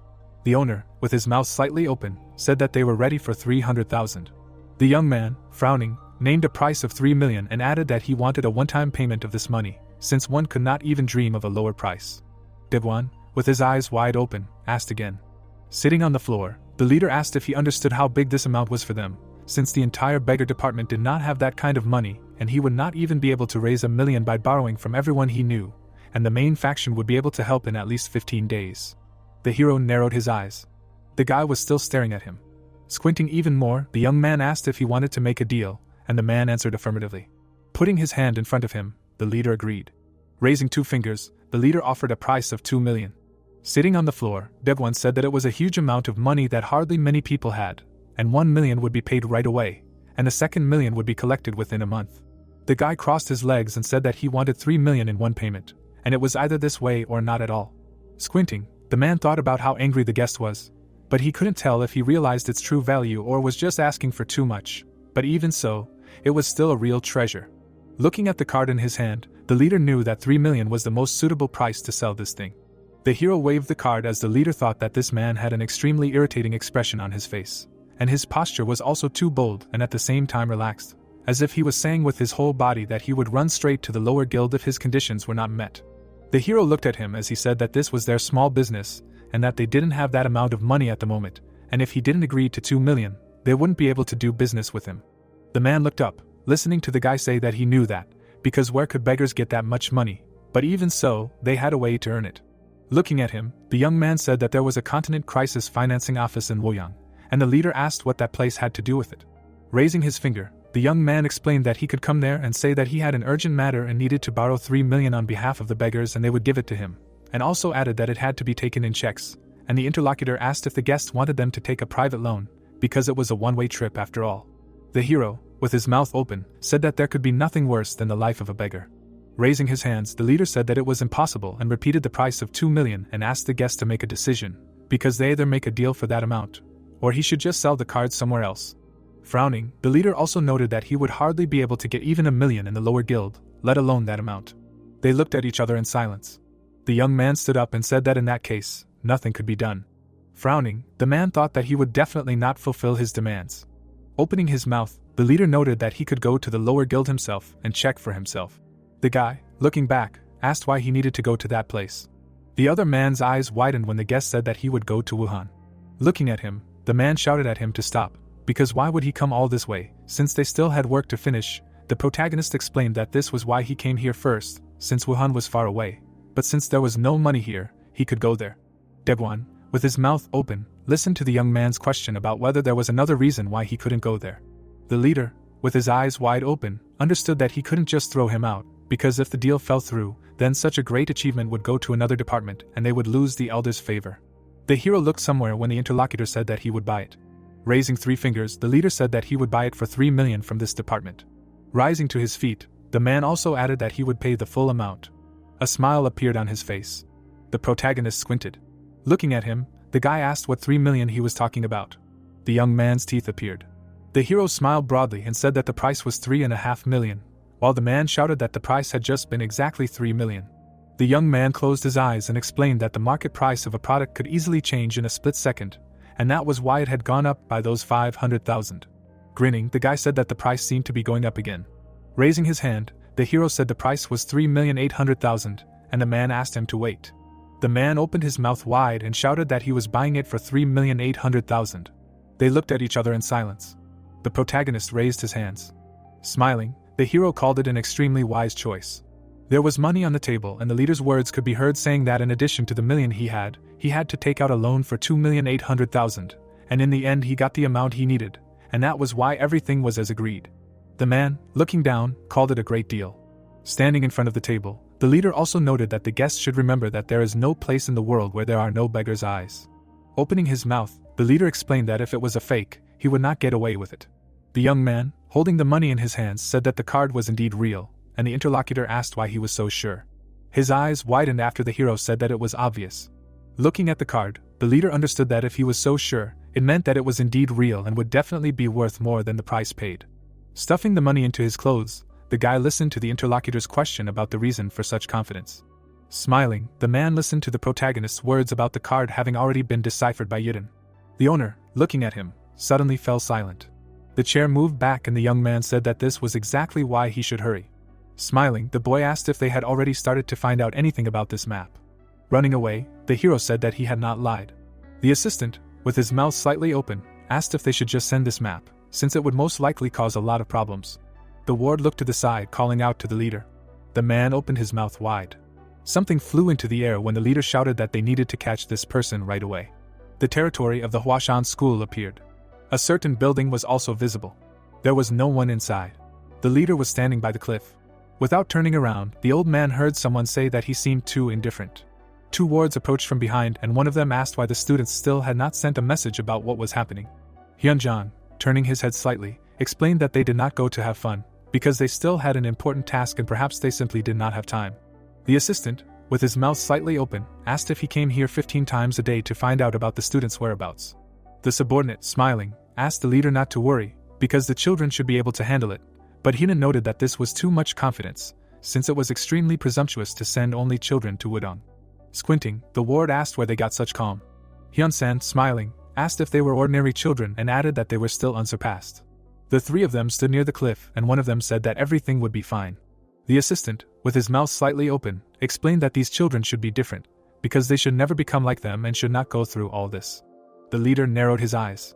The owner, with his mouth slightly open, said that they were ready for 300,000. The young man, frowning, named a price of 3 million and added that he wanted a one-time payment of this money, since one could not even dream of a lower price. Debwan, with his eyes wide open, asked again. Sitting on the floor, the leader asked if he understood how big this amount was for them, since the entire beggar department did not have that kind of money, and he would not even be able to raise 1 million by borrowing from everyone he knew, and the main faction would be able to help in at least 15 days. The hero narrowed his eyes. The guy was still staring at him. Squinting even more, the young man asked if he wanted to make a deal, and the man answered affirmatively. Putting his hand in front of him, the leader agreed. Raising 2 fingers, the leader offered a price of 2 million. Sitting on the floor, Devwan said that it was a huge amount of money that hardly many people had, and 1 million would be paid right away, and the second million would be collected within a month. The guy crossed his legs and said that he wanted 3 million in one payment, and it was either this way or not at all. Squinting, the man thought about how angry the guest was, but he couldn't tell if he realized its true value or was just asking for too much, but even so, it was still a real treasure. Looking at the card in his hand, the leader knew that 3 million was the most suitable price to sell this thing. The hero waved the card as the leader thought that this man had an extremely irritating expression on his face, and his posture was also too bold and at the same time relaxed, as if he was saying with his whole body that he would run straight to the lower guild if his conditions were not met. The hero looked at him as he said that this was their small business, and that they didn't have that amount of money at the moment, and if he didn't agree to 2 million, they wouldn't be able to do business with him. The man looked up, listening to the guy say that he knew that, because where could beggars get that much money, but even so, they had a way to earn it. Looking at him, the young man said that there was a continent crisis financing office in Luoyang, and the leader asked what that place had to do with it. Raising his finger, the young man explained that he could come there and say that he had an urgent matter and needed to borrow 3 million on behalf of the beggars and they would give it to him, and also added that it had to be taken in checks, and the interlocutor asked if the guest wanted them to take a private loan, because it was a one-way trip after all. The hero, with his mouth open, said that there could be nothing worse than the life of a beggar. Raising his hands, the leader said that it was impossible and repeated the price of 2 million and asked the guest to make a decision, because they either make a deal for that amount, or he should just sell the cards somewhere else. Frowning, the leader also noted that he would hardly be able to get even 1 million in the lower guild, let alone that amount. They looked at each other in silence. The young man stood up and said that in that case, nothing could be done. Frowning, the man thought that he would definitely not fulfill his demands. Opening his mouth, the leader noted that he could go to the lower guild himself and check for himself. The guy, looking back, asked why he needed to go to that place. The other man's eyes widened when the guest said that he would go to Wuhan. Looking at him, the man shouted at him to stop, because why would he come all this way, since they still had work to finish. The protagonist explained that this was why he came here first, since Wuhan was far away, but since there was no money here, he could go there. Debwan, with his mouth open, listened to the young man's question about whether there was another reason why he couldn't go there. The leader, with his eyes wide open, understood that he couldn't just throw him out, because if the deal fell through, then such a great achievement would go to another department and they would lose the elder's favor. The hero looked somewhere when the interlocutor said that he would buy it. Raising 3 fingers, the leader said that he would buy it for 3 million from this department. Rising to his feet, the man also added that he would pay the full amount. A smile appeared on his face. The protagonist squinted. Looking at him, the guy asked what 3 million he was talking about. The young man's teeth appeared. The hero smiled broadly and said that the price was 3.5 million, while the man shouted that the price had just been exactly 3 million. The young man closed his eyes and explained that the market price of a product could easily change in a split second, and that was why it had gone up by those 500,000. Grinning, the guy said that the price seemed to be going up again. Raising his hand, the hero said the price was 3,800,000, and the man asked him to wait. The man opened his mouth wide and shouted that he was buying it for 3,800,000. They looked at each other in silence. The protagonist raised his hands. Smiling, the hero called it an extremely wise choice. There was money on the table, and the leader's words could be heard saying that in addition to the million he had to take out a loan for 2,800,000, and in the end he got the amount he needed, and that was why everything was as agreed. The man, looking down, called it a great deal. Standing in front of the table, the leader also noted that the guests should remember that there is no place in the world where there are no beggars' eyes. Opening his mouth, the leader explained that if it was a fake, he would not get away with it. The young man, holding the money in his hands, said that the card was indeed real, and the interlocutor asked why he was so sure. His eyes widened after the hero said that it was obvious. Looking at the card, the leader understood that if he was so sure, it meant that it was indeed real and would definitely be worth more than the price paid. Stuffing the money into his clothes, the guy listened to the interlocutor's question about the reason for such confidence. Smiling, the man listened to the protagonist's words about the card having already been deciphered by Yiden. The owner, looking at him, suddenly fell silent. The chair moved back and the young man said that this was exactly why he should hurry. Smiling, the boy asked if they had already started to find out anything about this map. Running away, the hero said that he had not lied. The assistant, with his mouth slightly open, asked if they should just send this map, since it would most likely cause a lot of problems. The ward looked to the side, calling out to the leader. The man opened his mouth wide. Something flew into the air when the leader shouted that they needed to catch this person right away. The territory of the Huashan school appeared. A certain building was also visible. There was no one inside. The leader was standing by the cliff. Without turning around, the old man heard someone say that he seemed too indifferent. Two wards approached from behind and one of them asked why the students still had not sent a message about what was happening. Hyunjan, turning his head slightly, explained that they did not go to have fun, because they still had an important task and perhaps they simply did not have time. The assistant, with his mouth slightly open, asked if he came here 15 times a day to find out about the students' whereabouts. The subordinate, smiling, asked the leader not to worry, because the children should be able to handle it, but Hyun noted that this was too much confidence, since it was extremely presumptuous to send only children to Wudong. Squinting, the ward asked where they got such calm. Hyun-san, smiling, asked if they were ordinary children and added that they were still unsurpassed. The three of them stood near the cliff and one of them said that everything would be fine. The assistant, with his mouth slightly open, explained that these children should be different, because they should never become like them and should not go through all this. The leader narrowed his eyes.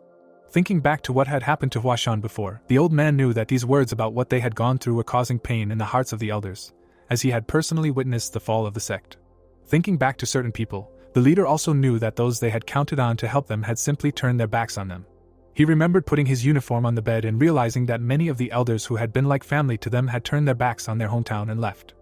Thinking back to what had happened to Huashan before, the old man knew that these words about what they had gone through were causing pain in the hearts of the elders, as he had personally witnessed the fall of the sect. Thinking back to certain people, the leader also knew that those they had counted on to help them had simply turned their backs on them. He remembered putting his uniform on the bed and realizing that many of the elders who had been like family to them had turned their backs on their hometown and left.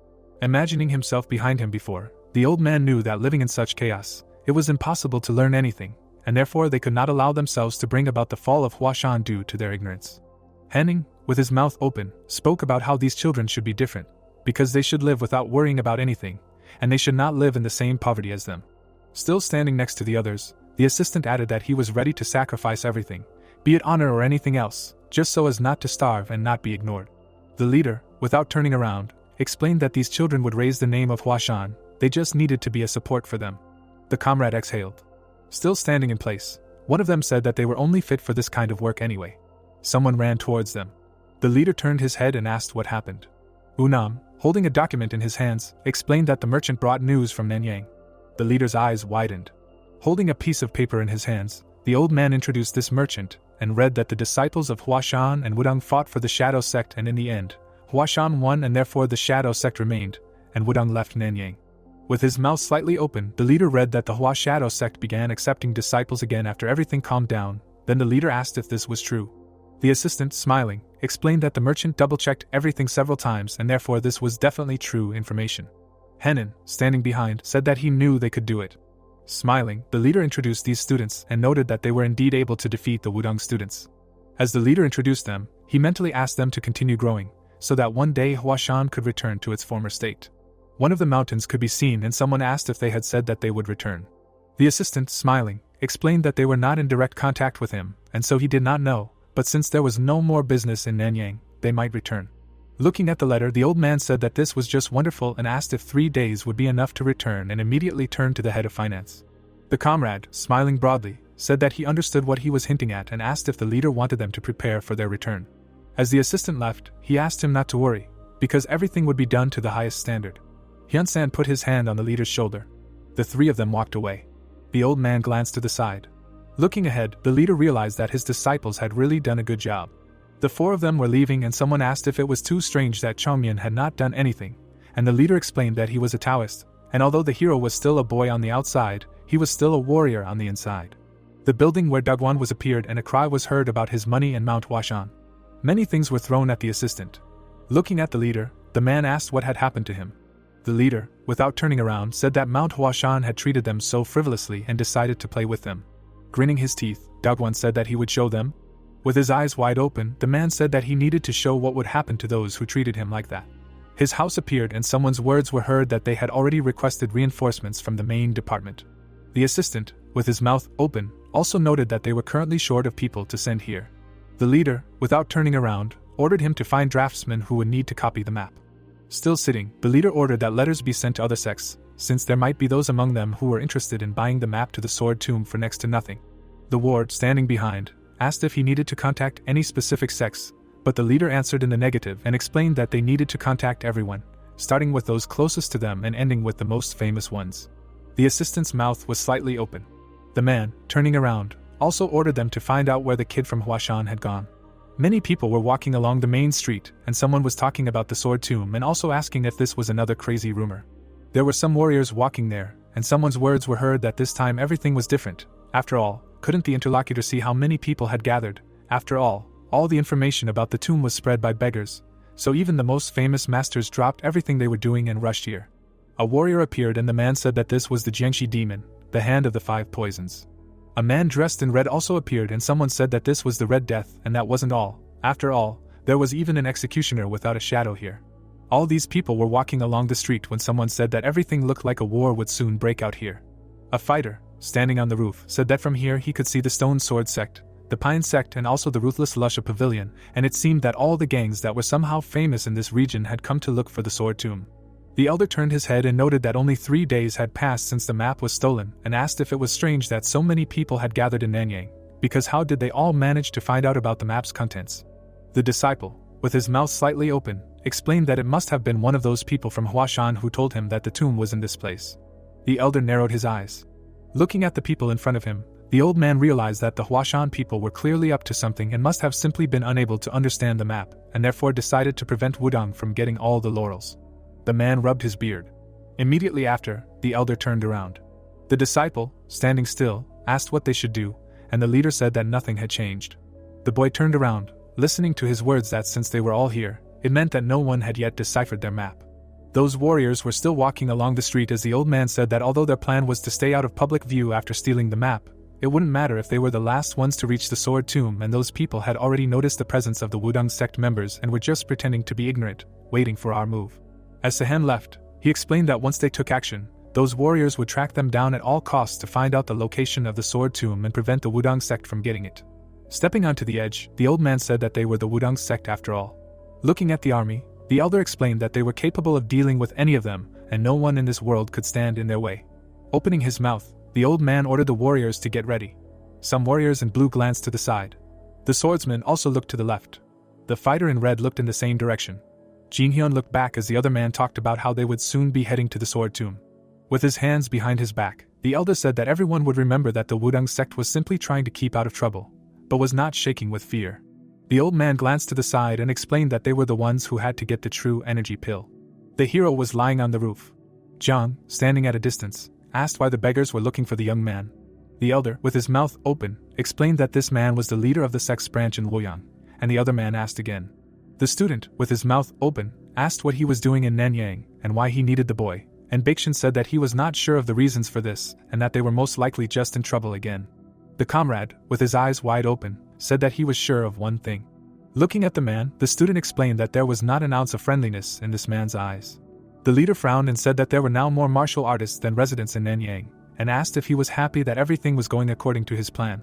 Imagining himself behind him before, the old man knew that living in such chaos, it was impossible to learn anything, and therefore they could not allow themselves to bring about the fall of Huashan due to their ignorance. Henning, with his mouth open, spoke about how these children should be different, because they should live without worrying about anything, and they should not live in the same poverty as them. Still standing next to the others, the assistant added that he was ready to sacrifice everything, be it honor or anything else, just so as not to starve and not be ignored. The leader, without turning around, explained that these children would raise the name of Huashan, they just needed to be a support for them. The comrade exhaled. Still standing in place, one of them said that they were only fit for this kind of work anyway. Someone ran towards them. The leader turned his head and asked what happened. Unam, holding a document in his hands, explained that the merchant brought news from Nanyang. The leader's eyes widened. Holding a piece of paper in his hands, the old man introduced this merchant, and read that the disciples of Huashan and Wudong fought for the Shadow Sect and in the end, Huashan won and therefore the Shadow Sect remained, and Wudong left Nanyang. With his mouth slightly open, the leader read that the Hua Shadow Sect began accepting disciples again after everything calmed down. Then the leader asked if this was true. The assistant, smiling, explained that the merchant double-checked everything several times and therefore this was definitely true information. Henan, standing behind, said that he knew they could do it. Smiling, the leader introduced these students and noted that they were indeed able to defeat the Wudong students. As the leader introduced them, he mentally asked them to continue growing, so that one day Huashan could return to its former state. One of the mountains could be seen and someone asked if they had said that they would return. The assistant, smiling, explained that they were not in direct contact with him, and so he did not know, but since there was no more business in Nanyang, they might return. Looking at the letter, the old man said that this was just wonderful and asked if 3 days would be enough to return and immediately turned to the head of finance. The comrade, smiling broadly, said that he understood what he was hinting at and asked if the leader wanted them to prepare for their return. As the assistant left, he asked him not to worry, because everything would be done to the highest standard. Hyun-san put his hand on the leader's shoulder. The three of them walked away. The old man glanced to the side. Looking ahead, the leader realized that his disciples had really done a good job. The 4 of them were leaving and someone asked if it was too strange that Chongmyan had not done anything, and the leader explained that he was a Taoist, and although the hero was still a boy on the outside, he was still a warrior on the inside. The building where Dagwan was appeared and a cry was heard about his money and Mount Huashan. Many things were thrown at the assistant. Looking at the leader, the man asked what had happened to him. The leader, without turning around, said that Mount Huashan had treated them so frivolously and decided to play with them. Grinning his teeth, Dagwan said that he would show them. With his eyes wide open, the man said that he needed to show what would happen to those who treated him like that. His house appeared and someone's words were heard that they had already requested reinforcements from the main department. The assistant, with his mouth open, also noted that they were currently short of people to send here. The leader, without turning around, ordered him to find draftsmen who would need to copy the map. Still sitting, the leader ordered that letters be sent to other sects, since there might be those among them who were interested in buying the map to the sword tomb for next to nothing. The ward, standing behind, asked if he needed to contact any specific sects, but the leader answered in the negative and explained that they needed to contact everyone, starting with those closest to them and ending with the most famous ones. The assistant's mouth was slightly open. The man, turning around, also ordered them to find out where the kid from Huashan had gone. Many people were walking along the main street, and someone was talking about the sword tomb and also asking if this was another crazy rumor. There were some warriors walking there, and someone's words were heard that this time everything was different. After all, couldn't the interlocutor see how many people had gathered? After all the information about the tomb was spread by beggars, so even the most famous masters dropped everything they were doing and rushed here. A warrior appeared and the man said that this was the Jiangxi demon, the hand of the 5 poisons. A man dressed in red also appeared and someone said that this was the Red Death, and that wasn't all. After all, there was even an executioner without a shadow here. All these people were walking along the street when someone said that everything looked like a war would soon break out here. A fighter, standing on the roof, said that from here he could see the Stone Sword Sect, the Pine Sect and also the Ruthless Lusha Pavilion, and it seemed that all the gangs that were somehow famous in this region had come to look for the sword tomb. The elder turned his head and noted that only 3 days had passed since the map was stolen and asked if it was strange that so many people had gathered in Nanyang, because how did they all manage to find out about the map's contents? The disciple, with his mouth slightly open, explained that it must have been one of those people from Huashan who told him that the tomb was in this place. The elder narrowed his eyes. Looking at the people in front of him, the old man realized that the Huashan people were clearly up to something and must have simply been unable to understand the map, and therefore decided to prevent Wudang from getting all the laurels. The man rubbed his beard. Immediately after, the elder turned around. The disciple, standing still, asked what they should do, and the leader said that nothing had changed. The boy turned around, listening to his words that since they were all here, it meant that no one had yet deciphered their map. Those warriors were still walking along the street as the old man said that although their plan was to stay out of public view after stealing the map, it wouldn't matter if they were the last ones to reach the sword tomb, and those people had already noticed the presence of the Wudang sect members and were just pretending to be ignorant, waiting for our move. As Sehen left, he explained that once they took action, those warriors would track them down at all costs to find out the location of the sword tomb and prevent the Wudang sect from getting it. Stepping onto the edge, the old man said that they were the Wudang sect after all. Looking at the army, the elder explained that they were capable of dealing with any of them, and no one in this world could stand in their way. Opening his mouth, the old man ordered the warriors to get ready. Some warriors in blue glanced to the side. The swordsman also looked to the left. The fighter in red looked in the same direction. Jin Hyun looked back as the other man talked about how they would soon be heading to the sword tomb. With his hands behind his back, the elder said that everyone would remember that the Wudang sect was simply trying to keep out of trouble, but was not shaking with fear. The old man glanced to the side and explained that they were the ones who had to get the true energy pill. The hero was lying on the roof. Zhang, standing at a distance, asked why the beggars were looking for the young man. The elder, with his mouth open, explained that this man was the leader of the sect's branch in Luoyang, and the other man asked again. The student, with his mouth open, asked what he was doing in Nanyang and why he needed the boy, and Bakshan said that he was not sure of the reasons for this and that they were most likely just in trouble again. The comrade, with his eyes wide open, said that he was sure of one thing. Looking at the man, the student explained that there was not an ounce of friendliness in this man's eyes. The leader frowned and said that there were now more martial artists than residents in Nanyang, and asked if he was happy that everything was going according to his plan.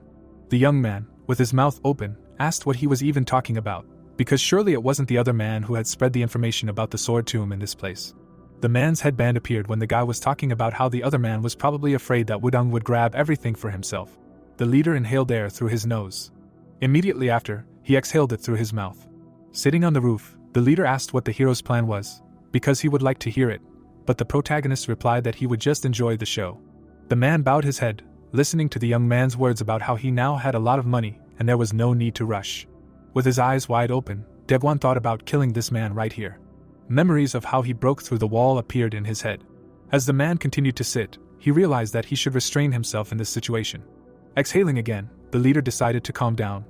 The young man, with his mouth open, asked what he was even talking about, because surely it wasn't the other man who had spread the information about the sword tomb in this place. The man's headband appeared when the guy was talking about how the other man was probably afraid that Wudang would grab everything for himself. The leader inhaled air through his nose. Immediately after, he exhaled it through his mouth. Sitting on the roof, the leader asked what the hero's plan was, because he would like to hear it, but the protagonist replied that he would just enjoy the show. The man bowed his head, listening to the young man's words about how he now had a lot of money, and there was no need to rush. With his eyes wide open, Devwan thought about killing this man right here. Memories of how he broke through the wall appeared in his head. As the man continued to sit, he realized that he should restrain himself in this situation. Exhaling again, the leader decided to calm down.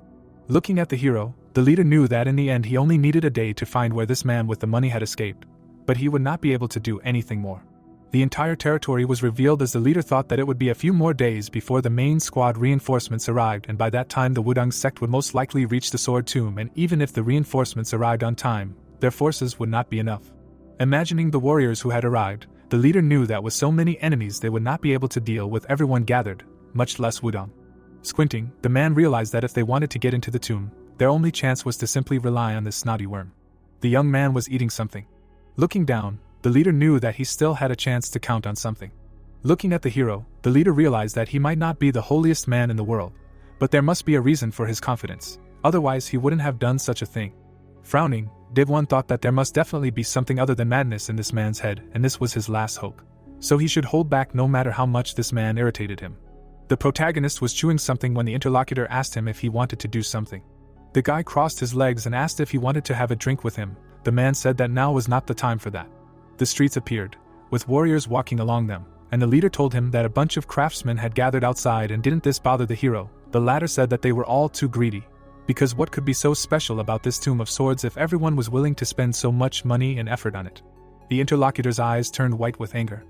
Looking at the hero, the leader knew that in the end he only needed a day to find where this man with the money had escaped, but he would not be able to do anything more. The entire territory was revealed as the leader thought that it would be a few more days before the main squad reinforcements arrived, and by that time the Wudang sect would most likely reach the Sword Tomb, and even if the reinforcements arrived on time, their forces would not be enough. Imagining the warriors who had arrived, the leader knew that with so many enemies they would not be able to deal with everyone gathered, much less Wudang. Squinting, the man realized that if they wanted to get into the tomb, their only chance was to simply rely on this snotty worm. The young man was eating something. Looking down, the leader knew that he still had a chance to count on something. Looking at the hero, the leader realized that he might not be the holiest man in the world, but there must be a reason for his confidence, otherwise he wouldn't have done such a thing. Frowning, Devwan thought that there must definitely be something other than madness in this man's head, and this was his last hope. So he should hold back no matter how much this man irritated him. The protagonist was chewing something when the interlocutor asked him if he wanted to do something. The guy crossed his legs and asked if he wanted to have a drink with him. The man said that now was not the time for that. The streets appeared, with warriors walking along them, and the leader told him that a bunch of craftsmen had gathered outside, and didn't this bother the hero. The latter said that they were all too greedy. Because what could be so special about this tomb of swords if everyone was willing to spend so much money and effort on it? The interlocutor's eyes turned white with anger.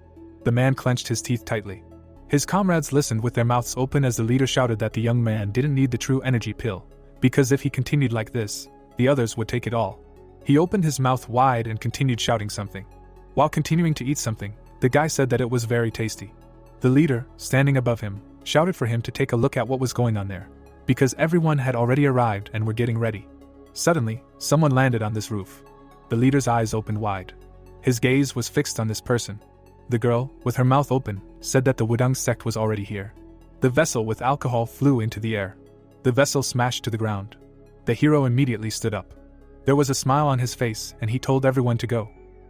The man clenched his teeth tightly. His comrades listened with their mouths open as the leader shouted that the young man didn't need the true energy pill, because if he continued like this, the others would take it all. He opened his mouth wide and continued shouting something. While continuing to eat something, the guy said that it was very tasty. The leader, standing above him, shouted for him to take a look at what was going on there, because everyone had already arrived and were getting ready. Suddenly, someone landed on this roof. The leader's eyes opened wide. His gaze was fixed on this person. The girl, with her mouth open, said that the Wudang sect was already here. The vessel with alcohol flew into the air. The vessel smashed to the ground. The hero immediately stood up. There was a smile on his face, and he told everyone to go.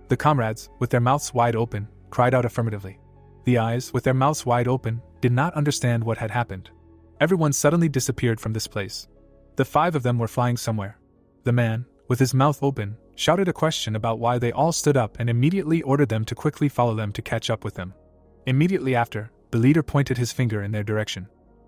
The comrades, with their mouths wide open, cried out affirmatively. The eyes, with their mouths wide open, did not understand what had happened. Everyone suddenly disappeared from this place. The 5 of them were flying somewhere. The man, with his mouth open, shouted a question about why they all stood up and immediately ordered them to quickly follow them to catch up with them. Immediately after, the leader pointed his finger in their direction.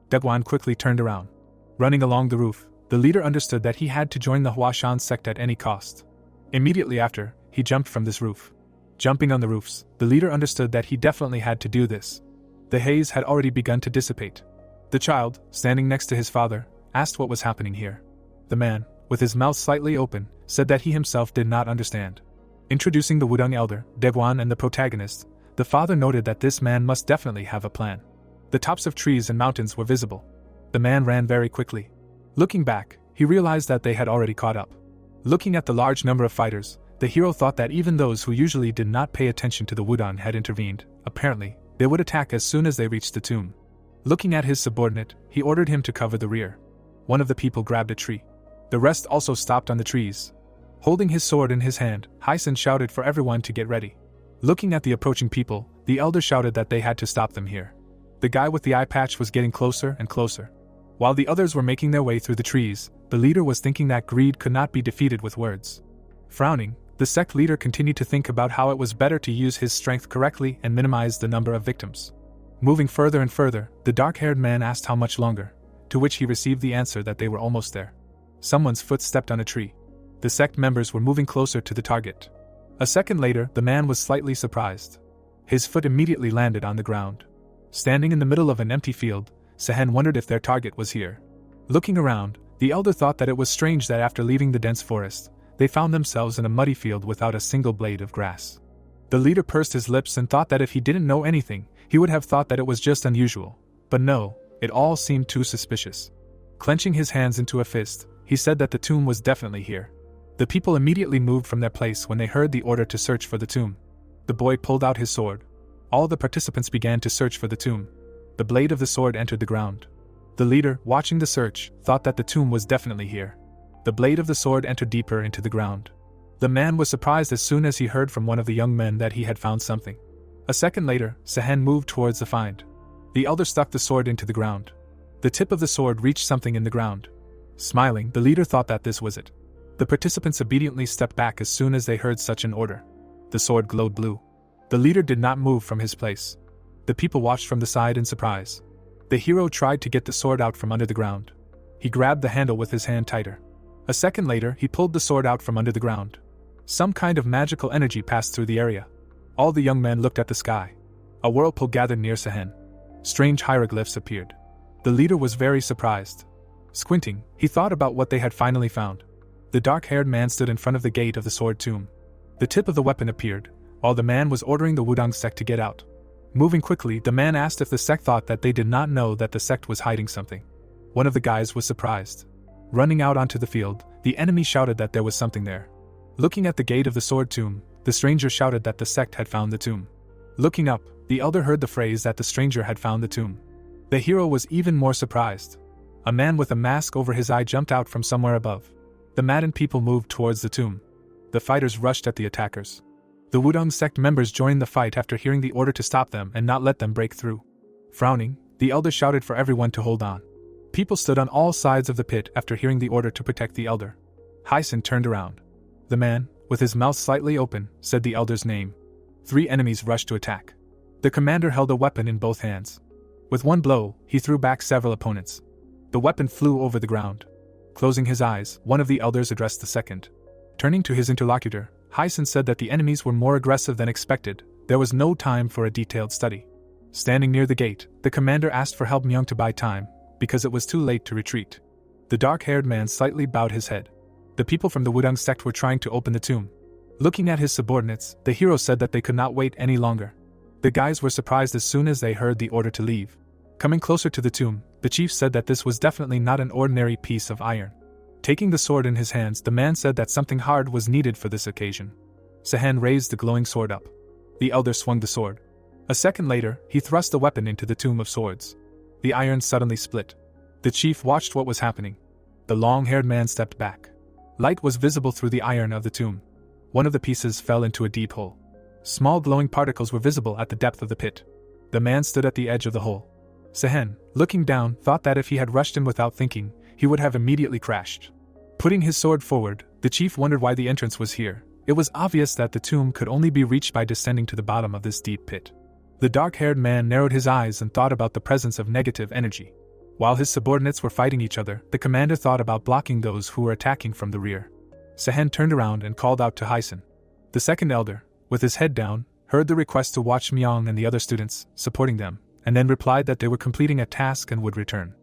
Degwan quickly turned around. Running along the roof, the leader understood that he had to join the Huashan sect at any cost. Immediately after, he jumped from this roof. Jumping on the roofs, the leader understood that he definitely had to do this. The haze had already begun to dissipate. The child, standing next to his father, asked what was happening here. The man, with his mouth slightly open, said that he himself did not understand. Introducing the Wudang elder, Degwan, and the protagonist, the father noted that this man must definitely have a plan. The tops of trees and mountains were visible. The man ran very quickly. Looking back, he realized that they had already caught up. Looking at the large number of fighters, the hero thought that even those who usually did not pay attention to the Wudang had intervened. Apparently, they would attack as soon as they reached the tomb. Looking at his subordinate, he ordered him to cover the rear. One of the people grabbed a tree. The rest also stopped on the trees. Holding his sword in his hand, Huashan shouted for everyone to get ready. Looking at the approaching people, the elder shouted that they had to stop them here. The guy with the eye patch was getting closer and closer. While the others were making their way through the trees, the leader was thinking that greed could not be defeated with words. Frowning, the sect leader continued to think about how it was better to use his strength correctly and minimize the number of victims. Moving further and further, the dark-haired man asked how much longer, to which he received the answer that they were almost there. Someone's foot stepped on a tree. The sect members were moving closer to the target. A second later, the man was slightly surprised. His foot immediately landed on the ground. Standing in the middle of an empty field, Sehen wondered if their target was here. Looking around, the elder thought that it was strange that after leaving the dense forest, they found themselves in a muddy field without a single blade of grass. The leader pursed his lips and thought that if he didn't know anything, he would have thought that it was just unusual. But no, it all seemed too suspicious. Clenching his hands into a fist, he said that the tomb was definitely here. The people immediately moved from their place when they heard the order to search for the tomb. The boy pulled out his sword. All the participants began to search for the tomb. The blade of the sword entered the ground. The leader, watching the search, thought that the tomb was definitely here. The blade of the sword entered deeper into the ground. The man was surprised as soon as he heard from one of the young men that he had found something. A second later, Sehen moved towards the find. The elder stuck the sword into the ground. The tip of the sword reached something in the ground. Smiling, the leader thought that this was it. The participants obediently stepped back as soon as they heard such an order. The sword glowed blue. The leader did not move from his place. The people watched from the side in surprise. The hero tried to get the sword out from under the ground. He grabbed the handle with his hand tighter. A second later, he pulled the sword out from under the ground. Some kind of magical energy passed through the area. All the young men looked at the sky. A whirlpool gathered near Sehen. Strange hieroglyphs appeared. The leader was very surprised. Squinting, he thought about what they had finally found. The dark-haired man stood in front of the gate of the sword tomb. The tip of the weapon appeared, while the man was ordering the Wudang sect to get out. Moving quickly, the man asked if the sect thought that they did not know that the sect was hiding something. One of the guys was surprised. Running out onto the field, the enemy shouted that there was something there. Looking at the gate of the sword tomb, the stranger shouted that the sect had found the tomb. Looking up, the elder heard the phrase that the stranger had found the tomb. The hero was even more surprised. A man with a mask over his eye jumped out from somewhere above. The maddened people moved towards the tomb. The fighters rushed at the attackers. The Wudang sect members joined the fight after hearing the order to stop them and not let them break through. Frowning, the elder shouted for everyone to hold on. People stood on all sides of the pit after hearing the order to protect the elder. Huashan turned around. The man, with his mouth slightly open, said the elder's name. 3 enemies rushed to attack. The commander held a weapon in both hands. With one blow, he threw back several opponents. The weapon flew over the ground. Closing his eyes, one of the elders addressed the second. Turning to his interlocutor, Huashan said that the enemies were more aggressive than expected. There was no time for a detailed study. Standing near the gate, the commander asked for help Myung to buy time, because it was too late to retreat. The dark-haired man slightly bowed his head. The people from the Wudang sect were trying to open the tomb. Looking at his subordinates, the hero said that they could not wait any longer. The guys were surprised as soon as they heard the order to leave. Coming closer to the tomb, the chief said that this was definitely not an ordinary piece of iron. Taking the sword in his hands, the man said that something hard was needed for this occasion. Sehen raised the glowing sword up. The elder swung the sword. A second later, he thrust the weapon into the tomb of swords. The iron suddenly split. The chief watched what was happening. The long-haired man stepped back. Light was visible through the iron of the tomb. One of the pieces fell into a deep hole. Small glowing particles were visible at the depth of the pit. The man stood at the edge of the hole. Sehen, looking down, thought that if he had rushed in without thinking, he would have immediately crashed. Putting his sword forward, the chief wondered why the entrance was here. It was obvious that the tomb could only be reached by descending to the bottom of this deep pit. The dark-haired man narrowed his eyes and thought about the presence of negative energy. While his subordinates were fighting each other, the commander thought about blocking those who were attacking from the rear. Sehen turned around and called out to Huashan. The second elder, with his head down, heard the request to watch Myung and the other students, supporting them, and then replied that they were completing a task and would return.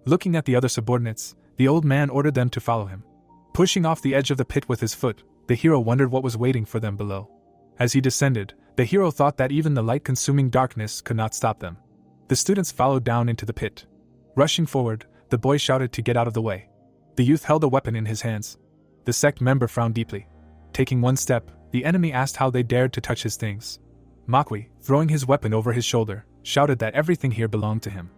Looking at the other subordinates, the old man ordered them to follow him. Pushing off the edge of the pit with his foot, the hero wondered what was waiting for them below. As he descended, the hero thought that even the light-consuming darkness could not stop them. The students followed down into the pit. Rushing forward, the boy shouted to get out of the way. The youth held a weapon in his hands. The sect member frowned deeply. Taking one step, the enemy asked how they dared to touch his things. Makwi, throwing his weapon over his shoulder, shouted that everything here belonged to him.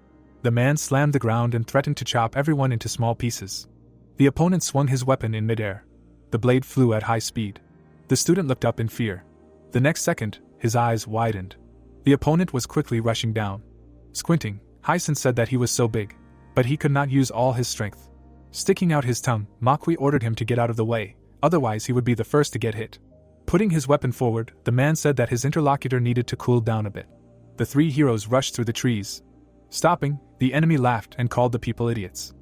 The man slammed the ground and threatened to chop everyone into small pieces. The opponent swung his weapon in midair. The blade flew at high speed. The student looked up in fear. The next second, his eyes widened. The opponent was quickly rushing down. Squinting, Huashan said that he was so big, but he could not use all his strength. Sticking out his tongue, Makwi ordered him to get out of the way, otherwise he would be the first to get hit. Putting his weapon forward, the man said that his interlocutor needed to cool down a bit. The 3 heroes rushed through the trees. Stopping, the enemy laughed and called the people idiots.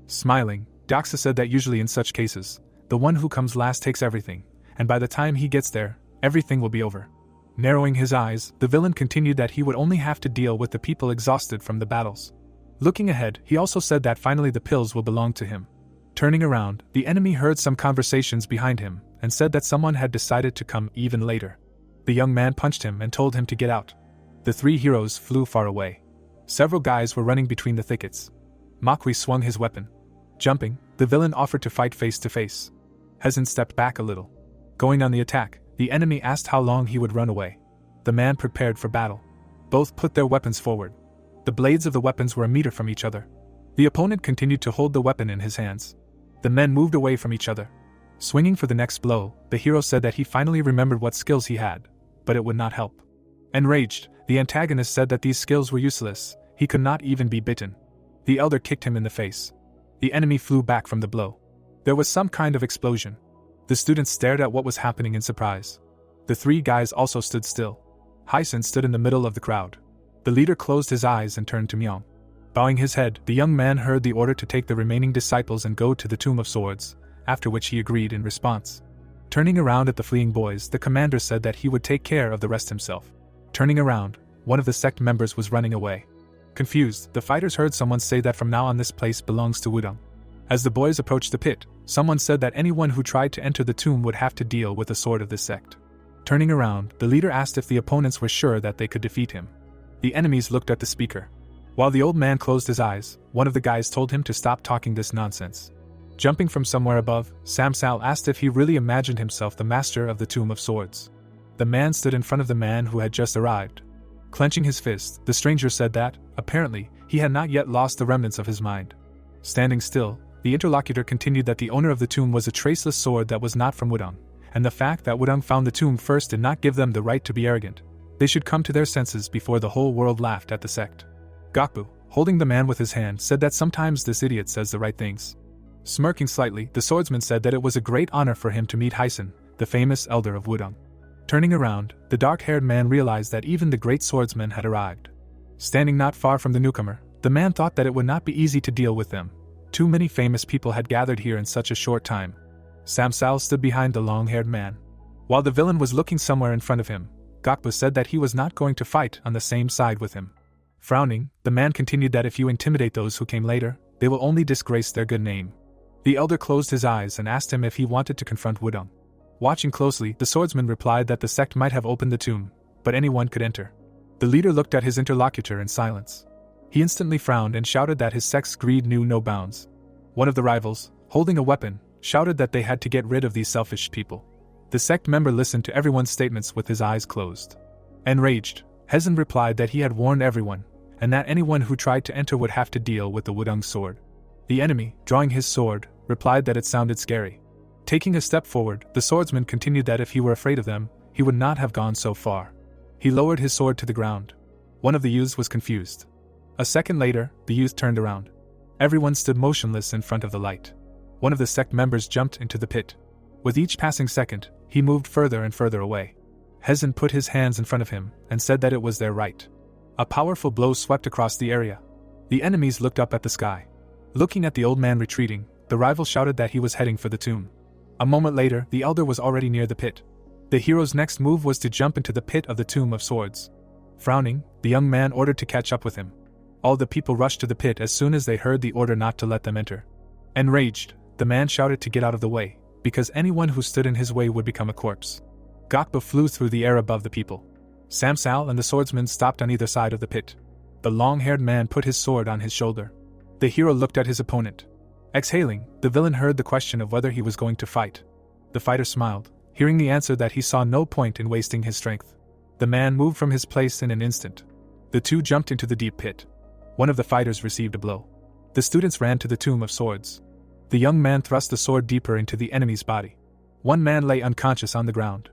Smiling, Doxa said that usually in such cases, the one who comes last takes everything, and by the time he gets there, everything will be over. Narrowing his eyes, the villain continued that he would only have to deal with the people exhausted from the battles. Looking ahead, he also said that finally the pills will belong to him. Turning around, the enemy heard some conversations behind him, and said that someone had decided to come even later. The young man punched him and told him to get out. The 3 heroes flew far away. Several guys were running between the thickets. Makwi swung his weapon. Jumping, the villain offered to fight face to face. Huashan stepped back a little. Going on the attack, the enemy asked how long he would run away. The man prepared for battle. Both put their weapons forward. The blades of the weapons were a meter from each other. The opponent continued to hold the weapon in his hands. The men moved away from each other. Swinging for the next blow, the hero said that he finally remembered what skills he had, but it would not help. Enraged, the antagonist said that these skills were useless, he could not even be bitten. The elder kicked him in the face. The enemy flew back from the blow. There was some kind of explosion. The students stared at what was happening in surprise. The three guys also stood still. Huashan stood in the middle of the crowd. The leader closed his eyes and turned to Myung. Bowing his head, the young man heard the order to take the remaining disciples and go to the Tomb of Swords, after which he agreed in response. Turning around at the fleeing boys, the commander said that he would take care of the rest himself. Turning around, one of the sect members was running away. Confused, the fighters heard someone say that from now on this place belongs to Wudong. As the boys approached the pit, someone said that anyone who tried to enter the tomb would have to deal with a sword of this sect. Turning around, the leader asked if the opponents were sure that they could defeat him. The enemies looked at the speaker. While the old man closed his eyes, one of the guys told him to stop talking this nonsense. Jumping from somewhere above, Samsal asked if he really imagined himself the master of the Tomb of Swords. The man stood in front of the man who had just arrived. Clenching his fist, the stranger said that, apparently, he had not yet lost the remnants of his mind. Standing still, the interlocutor continued that the owner of the tomb was a traceless sword that was not from Wudong, and the fact that Wudong found the tomb first did not give them the right to be arrogant. They should come to their senses before the whole world laughed at the sect. Gokbu, holding the man with his hand, said that sometimes this idiot says the right things. Smirking slightly, the swordsman said that it was a great honor for him to meet Huashan, the famous elder of Wudong. Turning around, the dark-haired man realized that even the great swordsman had arrived. Standing not far from the newcomer, the man thought that it would not be easy to deal with them. Too many famous people had gathered here in such a short time. Samsal stood behind the long-haired man. While the villain was looking somewhere in front of him, Gokbu said that he was not going to fight on the same side with him. Frowning, the man continued that if you intimidate those who came later, they will only disgrace their good name. The elder closed his eyes and asked him if he wanted to confront Wudong. Watching closely, the swordsman replied that the sect might have opened the tomb, but anyone could enter. The leader looked at his interlocutor in silence. He instantly frowned and shouted that his sect's greed knew no bounds. One of the rivals, holding a weapon, shouted that they had to get rid of these selfish people. The sect member listened to everyone's statements with his eyes closed. Enraged, Huashan replied that he had warned everyone, and that anyone who tried to enter would have to deal with the Wudong sword. The enemy, drawing his sword, replied that it sounded scary. Taking a step forward, the swordsman continued that if he were afraid of them, he would not have gone so far. He lowered his sword to the ground. One of the youths was confused. A second later, the youth turned around. Everyone stood motionless in front of the light. One of the sect members jumped into the pit. With each passing second, he moved further and further away. Huashan put his hands in front of him and said that it was their right. A powerful blow swept across the area. The enemies looked up at the sky. Looking at the old man retreating, the rival shouted that he was heading for the tomb. A moment later, the elder was already near the pit. The hero's next move was to jump into the pit of the Tomb of Swords. Frowning, the young man ordered to catch up with him. All the people rushed to the pit as soon as they heard the order not to let them enter. Enraged, the man shouted to get out of the way, because anyone who stood in his way would become a corpse. Gokbu flew through the air above the people. Samsal and the swordsman stopped on either side of the pit. The long-haired man put his sword on his shoulder. The hero looked at his opponent. Exhaling, the villain heard the question of whether he was going to fight. The fighter smiled, hearing the answer that he saw no point in wasting his strength. The man moved from his place in an instant. The two jumped into the deep pit. One of the fighters received a blow. The students ran to the Tomb of Swords. The young man thrust the sword deeper into the enemy's body. One man lay unconscious on the ground.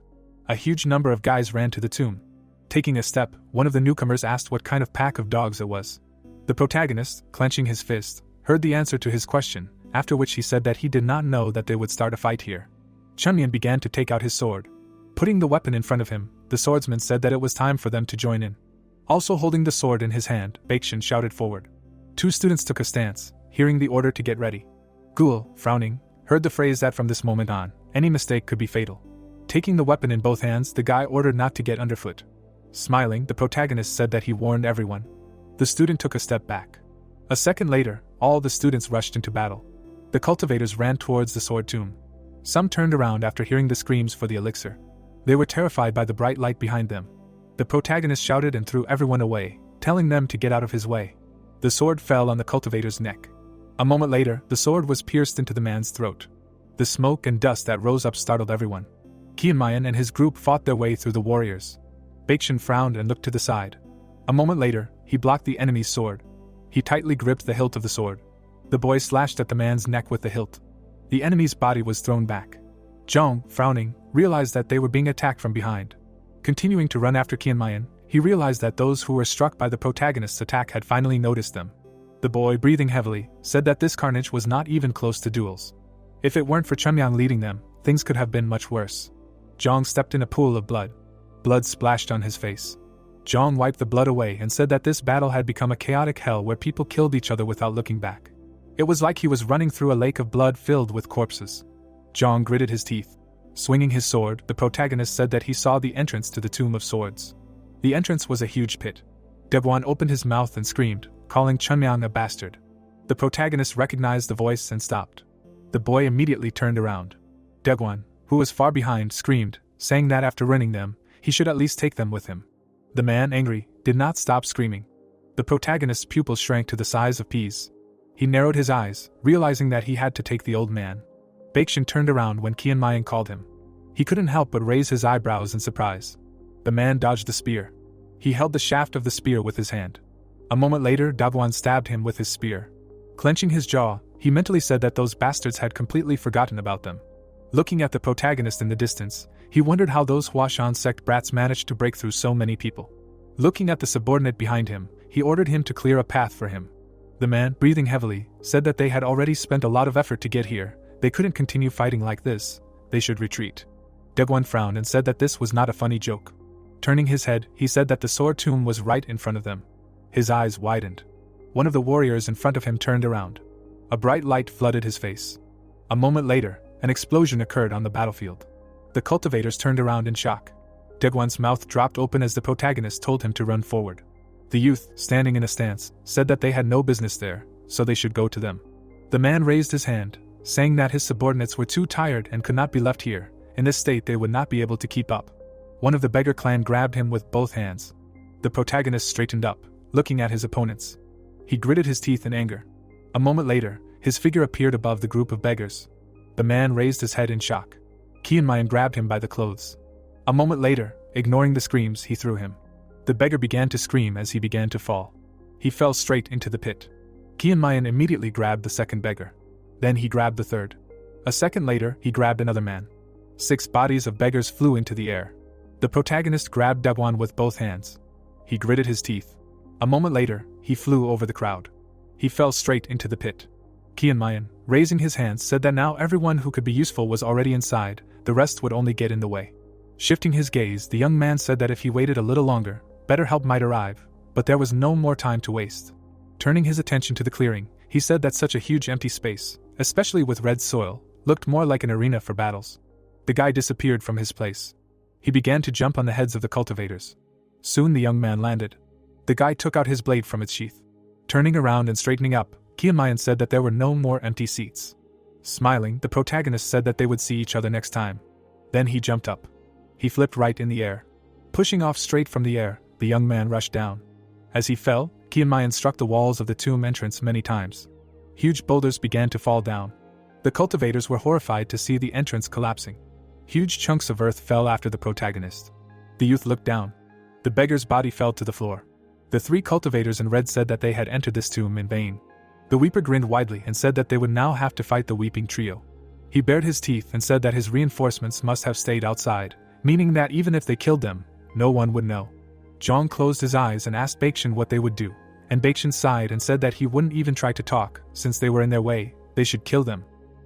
A huge number of guys ran to the tomb. Taking a step, one of the newcomers asked what kind of pack of dogs it was. The protagonist, clenching his fist, heard the answer to his question, after which he said that he did not know that they would start a fight here. Chunmian began to take out his sword. Putting the weapon in front of him, the swordsman said that it was time for them to join in. Also holding the sword in his hand, Baekshun shouted forward. Two students took a stance, hearing the order to get ready. Gul, frowning, heard the phrase that from this moment on, any mistake could be fatal. Taking the weapon in both hands, the guy ordered not to get underfoot. Smiling, the protagonist said that he warned everyone. The student took a step back. A second later, all the students rushed into battle. The cultivators ran towards the sword tomb. Some turned around after hearing the screams for the elixir. They were terrified by the bright light behind them. The protagonist shouted and threw everyone away, telling them to get out of his way. The sword fell on the cultivator's neck. A moment later, the sword was pierced into the man's throat. The smoke and dust that rose up startled everyone. Kianmayan and his group fought their way through the warriors. Baekshun frowned and looked to the side. A moment later, he blocked the enemy's sword. He tightly gripped the hilt of the sword. The boy slashed at the man's neck with the hilt. The enemy's body was thrown back. Zhong, frowning, realized that they were being attacked from behind. Continuing to run after Kianmayan, he realized that those who were struck by the protagonist's attack had finally noticed them. The boy, breathing heavily, said that this carnage was not even close to duels. If it weren't for Chunmyang leading them, things could have been much worse. Zhang stepped in a pool of blood. Blood splashed on his face. Zhang wiped the blood away and said that this battle had become a chaotic hell where people killed each other without looking back. It was like he was running through a lake of blood filled with corpses. Zhang gritted his teeth. Swinging his sword, the protagonist said that he saw the entrance to the Tomb of Swords. The entrance was a huge pit. Debwan opened his mouth and screamed, calling Chunmyang a bastard. The protagonist recognized the voice and stopped. The boy immediately turned around. Debwan, who was far behind, screamed, saying that after running them, he should at least take them with him. The man, angry, did not stop screaming. The protagonist's pupils shrank to the size of peas. He narrowed his eyes, realizing that he had to take the old man. Baekshun turned around when Qianmayan called him. He couldn't help but raise his eyebrows in surprise. The man dodged the spear. He held the shaft of the spear with his hand. A moment later, Dabwan stabbed him with his spear. Clenching his jaw, he mentally said that those bastards had completely forgotten about them. Looking at the protagonist in the distance, he wondered how those Huashan Sect brats managed to break through so many people. Looking at the subordinate behind him, he ordered him to clear a path for him. The man, breathing heavily, said that they had already spent a lot of effort to get here. They couldn't continue fighting like this. They should retreat. Debwan frowned and said that this was not a funny joke. Turning his head, he said that the sword tomb was right in front of them. His eyes widened. One of the warriors in front of him turned around. A bright light flooded his face. A moment later, an explosion occurred on the battlefield. The cultivators turned around in shock. Debwan's mouth dropped open as the protagonist told him to run forward. The youth, standing in a stance, said that they had no business there, so they should go to them. The man raised his hand, saying that his subordinates were too tired and could not be left here. In this state they would not be able to keep up. One of the beggar clan grabbed him with both hands. The protagonist straightened up, looking at his opponents. He gritted his teeth in anger. A moment later, his figure appeared above the group of beggars. The man raised his head in shock. Qianmayan grabbed him by the clothes. A moment later, ignoring the screams, he threw him. The beggar began to scream as he began to fall. He fell straight into the pit. Qianmayan immediately grabbed the second beggar. Then he grabbed the third. A second later, he grabbed another man. 6 bodies of beggars flew into the air. The protagonist grabbed Debwan with both hands. He gritted his teeth. A moment later, he flew over the crowd. He fell straight into the pit. Qianmayan, raising his hands, said that now everyone who could be useful was already inside, the rest would only get in the way. Shifting his gaze, the young man said that if he waited a little longer, better help might arrive, but there was no more time to waste. Turning his attention to the clearing, he said that such a huge empty space, especially with red soil, looked more like an arena for battles. The guy disappeared from his place. He began to jump on the heads of the cultivators. Soon the young man landed. The guy took out his blade from its sheath. Turning around and straightening up, Qianmayan said that there were no more empty seats. Smiling, the protagonist said that they would see each other next time. Then he jumped up. He flipped right in the air. Pushing off straight from the air, the young man rushed down. As he fell, Qianmayan struck the walls of the tomb entrance many times. Huge boulders began to fall down. The cultivators were horrified to see the entrance collapsing. Huge chunks of earth fell after the protagonist. The youth looked down. The beggar's body fell to the floor. The 3 cultivators in red said that they had entered this tomb in vain. The weeper grinned widely and said that they would now have to fight the weeping trio. He bared his teeth and said that his reinforcements must have stayed outside, meaning that even if they killed them, no one would know. Zhang closed his eyes and asked Baekshun what they would do, and Baekshun sighed and said that he wouldn't even try to talk, since they were in their way, they should kill them.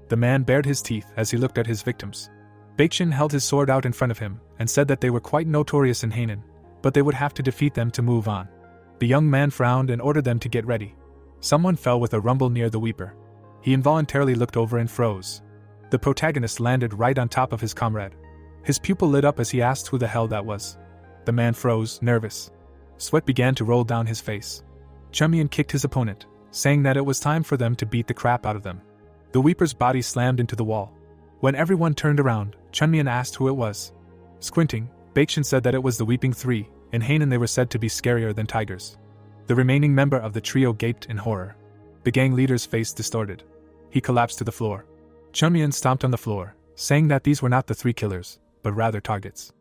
The man bared his teeth as he looked at his victims. Baekshun held his sword out in front of him and said that they were quite notorious in Hainan, but they would have to defeat them to move on. The young man frowned and ordered them to get ready. Someone fell with a rumble near the weeper. He involuntarily looked over and froze. The protagonist landed right on top of his comrade. His pupil lit up as he asked who the hell that was. The man froze, nervous. Sweat began to roll down his face. Chunmyang kicked his opponent, saying that it was time for them to beat the crap out of them. The weeper's body slammed into the wall. When everyone turned around, Chunmyang asked who it was. Squinting, Baekshun said that it was the Weeping Three. In Hainan they were said to be scarier than tigers. The remaining member of the trio gaped in horror. The gang leader's face distorted. He collapsed to the floor. Chunmyang stomped on the floor, saying that these were not the 3 killers, but rather targets.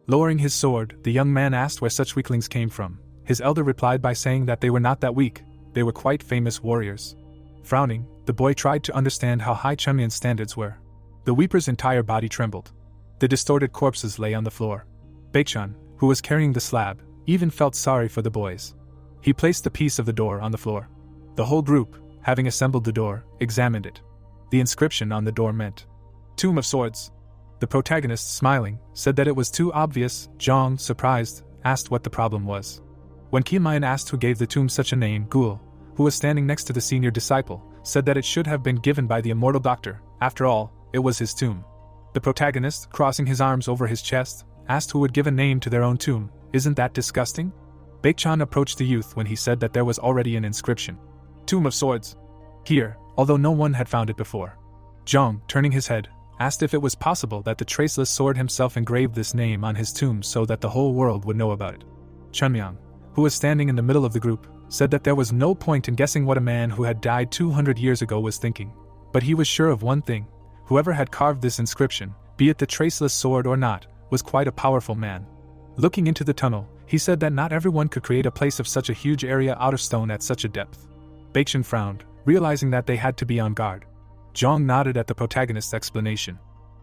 Lowering his sword, the young man asked where such weaklings came from. His elder replied by saying that they were not that weak, they were quite famous warriors. Frowning, the boy tried to understand how high Chunmyang's standards were. The weeper's entire body trembled. The distorted corpses lay on the floor. Baekshun, who was carrying the slab, even felt sorry for the boys. He placed the piece of the door on the floor. The whole group, having assembled the door, examined it. The inscription on the door meant, "Tomb of Swords." The protagonist, smiling, said that it was too obvious. Zhang, surprised, asked what the problem was. When Qianmayan asked who gave the tomb such a name, Guo, who was standing next to the senior disciple, said that it should have been given by the immortal doctor. After all, it was his tomb. The protagonist, crossing his arms over his chest, asked who would give a name to their own tomb. Isn't that disgusting? Baekchan approached the youth when he said that there was already an inscription. Tomb of Swords. Here, although no one had found it before. Zhang, turning his head, asked if it was possible that the traceless sword himself engraved this name on his tomb so that the whole world would know about it. Chunmyang, who was standing in the middle of the group, said that there was no point in guessing what a man who had died 200 years ago was thinking. But he was sure of one thing: whoever had carved this inscription, be it the traceless sword or not, was quite a powerful man. Looking into the tunnel, he said that not everyone could create a place of such a huge area out of stone at such a depth. Baekchan frowned, realizing that they had to be on guard. Zhang nodded at the protagonist's explanation.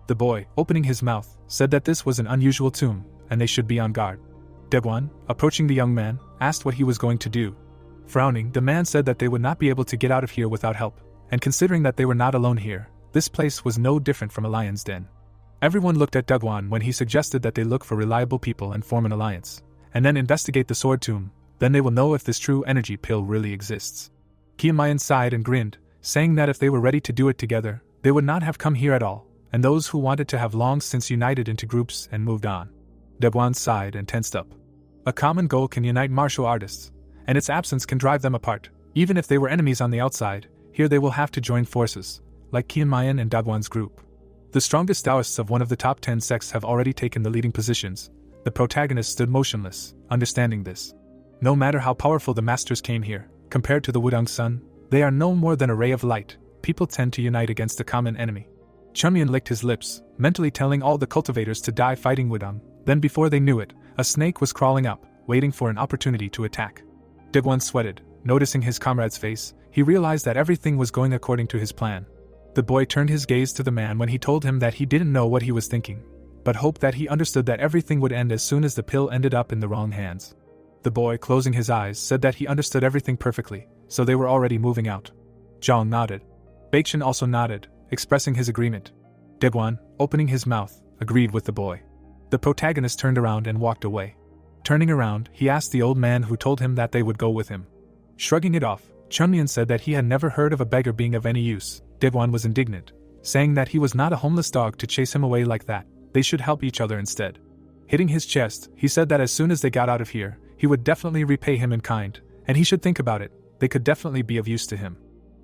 The boy, opening his mouth, said that this was an unusual tomb, and they should be on guard. Deguan, approaching the young man, asked what he was going to do. Frowning, the man said that they would not be able to get out of here without help, and considering that they were not alone here, this place was no different from a lion's den. Everyone looked at Deguan when he suggested that they look for reliable people and form an alliance, and then investigate the sword tomb. Then they will know if this true energy pill really exists. Qianmayan sighed and grinned, saying that if they were ready to do it together, they would not have come here at all, and those who wanted to have long since united into groups and moved on. Deguan sighed and tensed up. A common goal can unite martial artists, and its absence can drive them apart. Even if they were enemies on the outside, here they will have to join forces, like Qianmayan and Deguan's group. The strongest Taoists of one of the top 10 sects have already taken the leading positions. The protagonist stood motionless, understanding this. No matter how powerful the masters came here, compared to the Wudang Sun, they are no more than a ray of light. People tend to unite against a common enemy. Chunmyan licked his lips, mentally telling all the cultivators to die fighting Wudang. Then before they knew it, a snake was crawling up, waiting for an opportunity to attack. Deguan sweated. Noticing his comrade's face, he realized that everything was going according to his plan. The boy turned his gaze to the man when he told him that he didn't know what he was thinking, but hoped that he understood that everything would end as soon as the pill ended up in the wrong hands. The boy, closing his eyes, said that he understood everything perfectly, so they were already moving out. Zhang nodded. Baekchan also nodded, expressing his agreement. Deguan, opening his mouth, agreed with the boy. The protagonist turned around and walked away. Turning around, he asked the old man who told him that they would go with him. Shrugging it off, Chunmyan said that he had never heard of a beggar being of any use. Deguan was indignant, saying that he was not a homeless dog to chase him away like that. They should help each other instead. Hitting his chest, he said that as soon as they got out of here, he would definitely repay him in kind, and he should think about it. They could definitely be of use to him.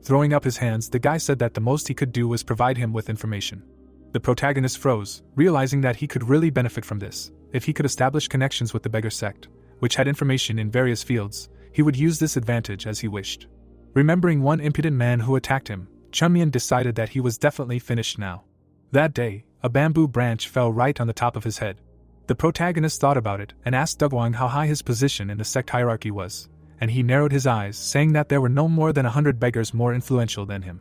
Throwing up his hands, the guy said that the most he could do was provide him with information. The protagonist froze, realizing that he could really benefit from this. If he could establish connections with the beggar sect, which had information in various fields, he would use this advantage as he wished. Remembering one impudent man who attacked him, Chunmyan decided that he was definitely finished now. That day, a bamboo branch fell right on the top of his head. The protagonist thought about it and asked Deguan how high his position in the sect hierarchy was, and he narrowed his eyes, saying that there were no more than 100 beggars more influential than him.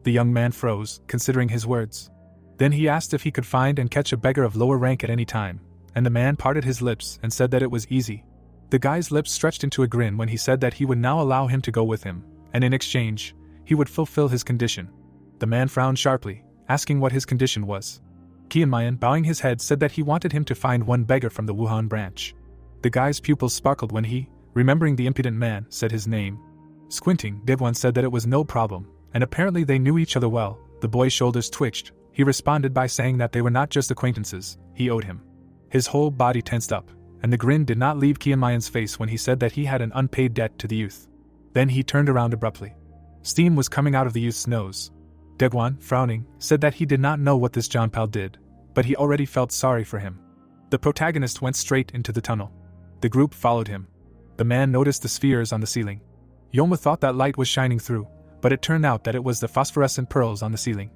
The young man froze, considering his words. Then he asked if he could find and catch a beggar of lower rank at any time, and the man parted his lips and said that it was easy. The guy's lips stretched into a grin when he said that he would now allow him to go with him, and in exchange, he would fulfill his condition. The man frowned sharply, asking what his condition was. Qianmayan, bowing his head, said that he wanted him to find one beggar from the Wuhan branch. The guy's pupils sparkled when he, remembering the impudent man, said his name. Squinting, Deguan said that it was no problem, and apparently they knew each other well. The boy's shoulders twitched. He responded by saying that they were not just acquaintances, he owed him. His whole body tensed up, and the grin did not leave Qianmayan's face when he said that he had an unpaid debt to the youth. Then he turned around abruptly. Steam was coming out of the youth's nose. Deguan, frowning, said that he did not know what this Jonpal did, but he already felt sorry for him. The protagonist went straight into the tunnel. The group followed him. The man noticed the spheres on the ceiling. Yoma thought that light was shining through, but it turned out that it was the phosphorescent pearls on the ceiling.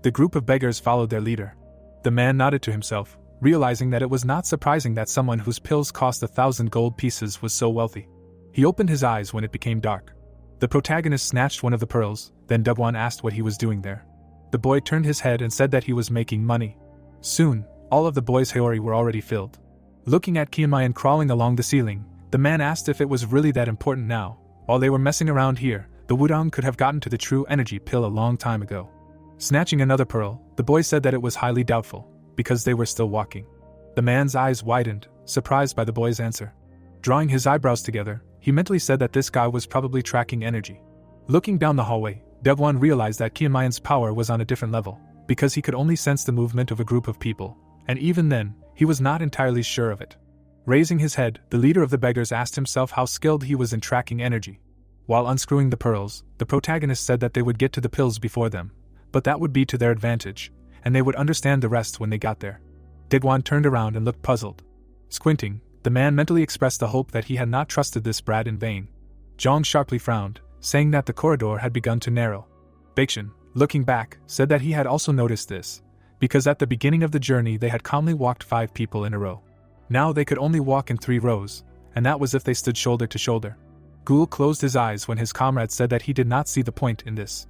The group of beggars followed their leader. The man nodded to himself, realizing that it was not surprising that someone whose pills cost 1,000 gold pieces was so wealthy. He opened his eyes when it became dark. The protagonist snatched one of the pearls, then Deguan asked what he was doing there. The boy turned his head and said that he was making money. Soon, all of the boy's haori were already filled. Looking at Qianmayan crawling along the ceiling, the man asked if it was really that important now. While they were messing around here, the Wudang could have gotten to the true energy pill a long time ago. Snatching another pearl, the boy said that it was highly doubtful, because they were still walking. The man's eyes widened, surprised by the boy's answer. Drawing his eyebrows together, he mentally said that this guy was probably tracking energy. Looking down the hallway, Devwan realized that Kianmayan's power was on a different level, because he could only sense the movement of a group of people, and even then, he was not entirely sure of it. Raising his head, the leader of the beggars asked himself how skilled he was in tracking energy. While unscrewing the pearls, the protagonist said that they would get to the pills before them, but that would be to their advantage, and they would understand the rest when they got there. Devwan turned around and looked puzzled. Squinting, the man mentally expressed the hope that he had not trusted this brat in vain. Zhang sharply frowned, saying that the corridor had begun to narrow. Baekhyun, looking back, said that he had also noticed this, because at the beginning of the journey they had calmly walked 5 people in a row. Now they could only walk in 3 rows, and that was if they stood shoulder to shoulder. Ghoul closed his eyes when his comrade said that he did not see the point in this.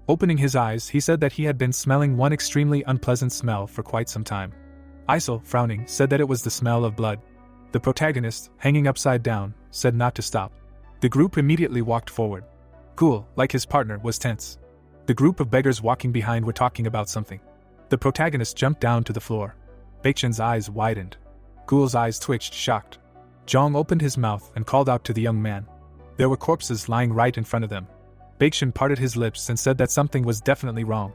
Opening his eyes, he said that he had been smelling one extremely unpleasant smell for quite some time. Isel, frowning, said that it was the smell of blood. The protagonist, hanging upside down, said not to stop. The group immediately walked forward. Ghoul, like his partner, was tense. The group of beggars walking behind were talking about something. The protagonist jumped down to the floor. Baekhyun's eyes widened. Ghoul's eyes twitched, shocked. Zhang opened his mouth and called out to the young man. There were corpses lying right in front of them. Baekhyun parted his lips and said that something was definitely wrong.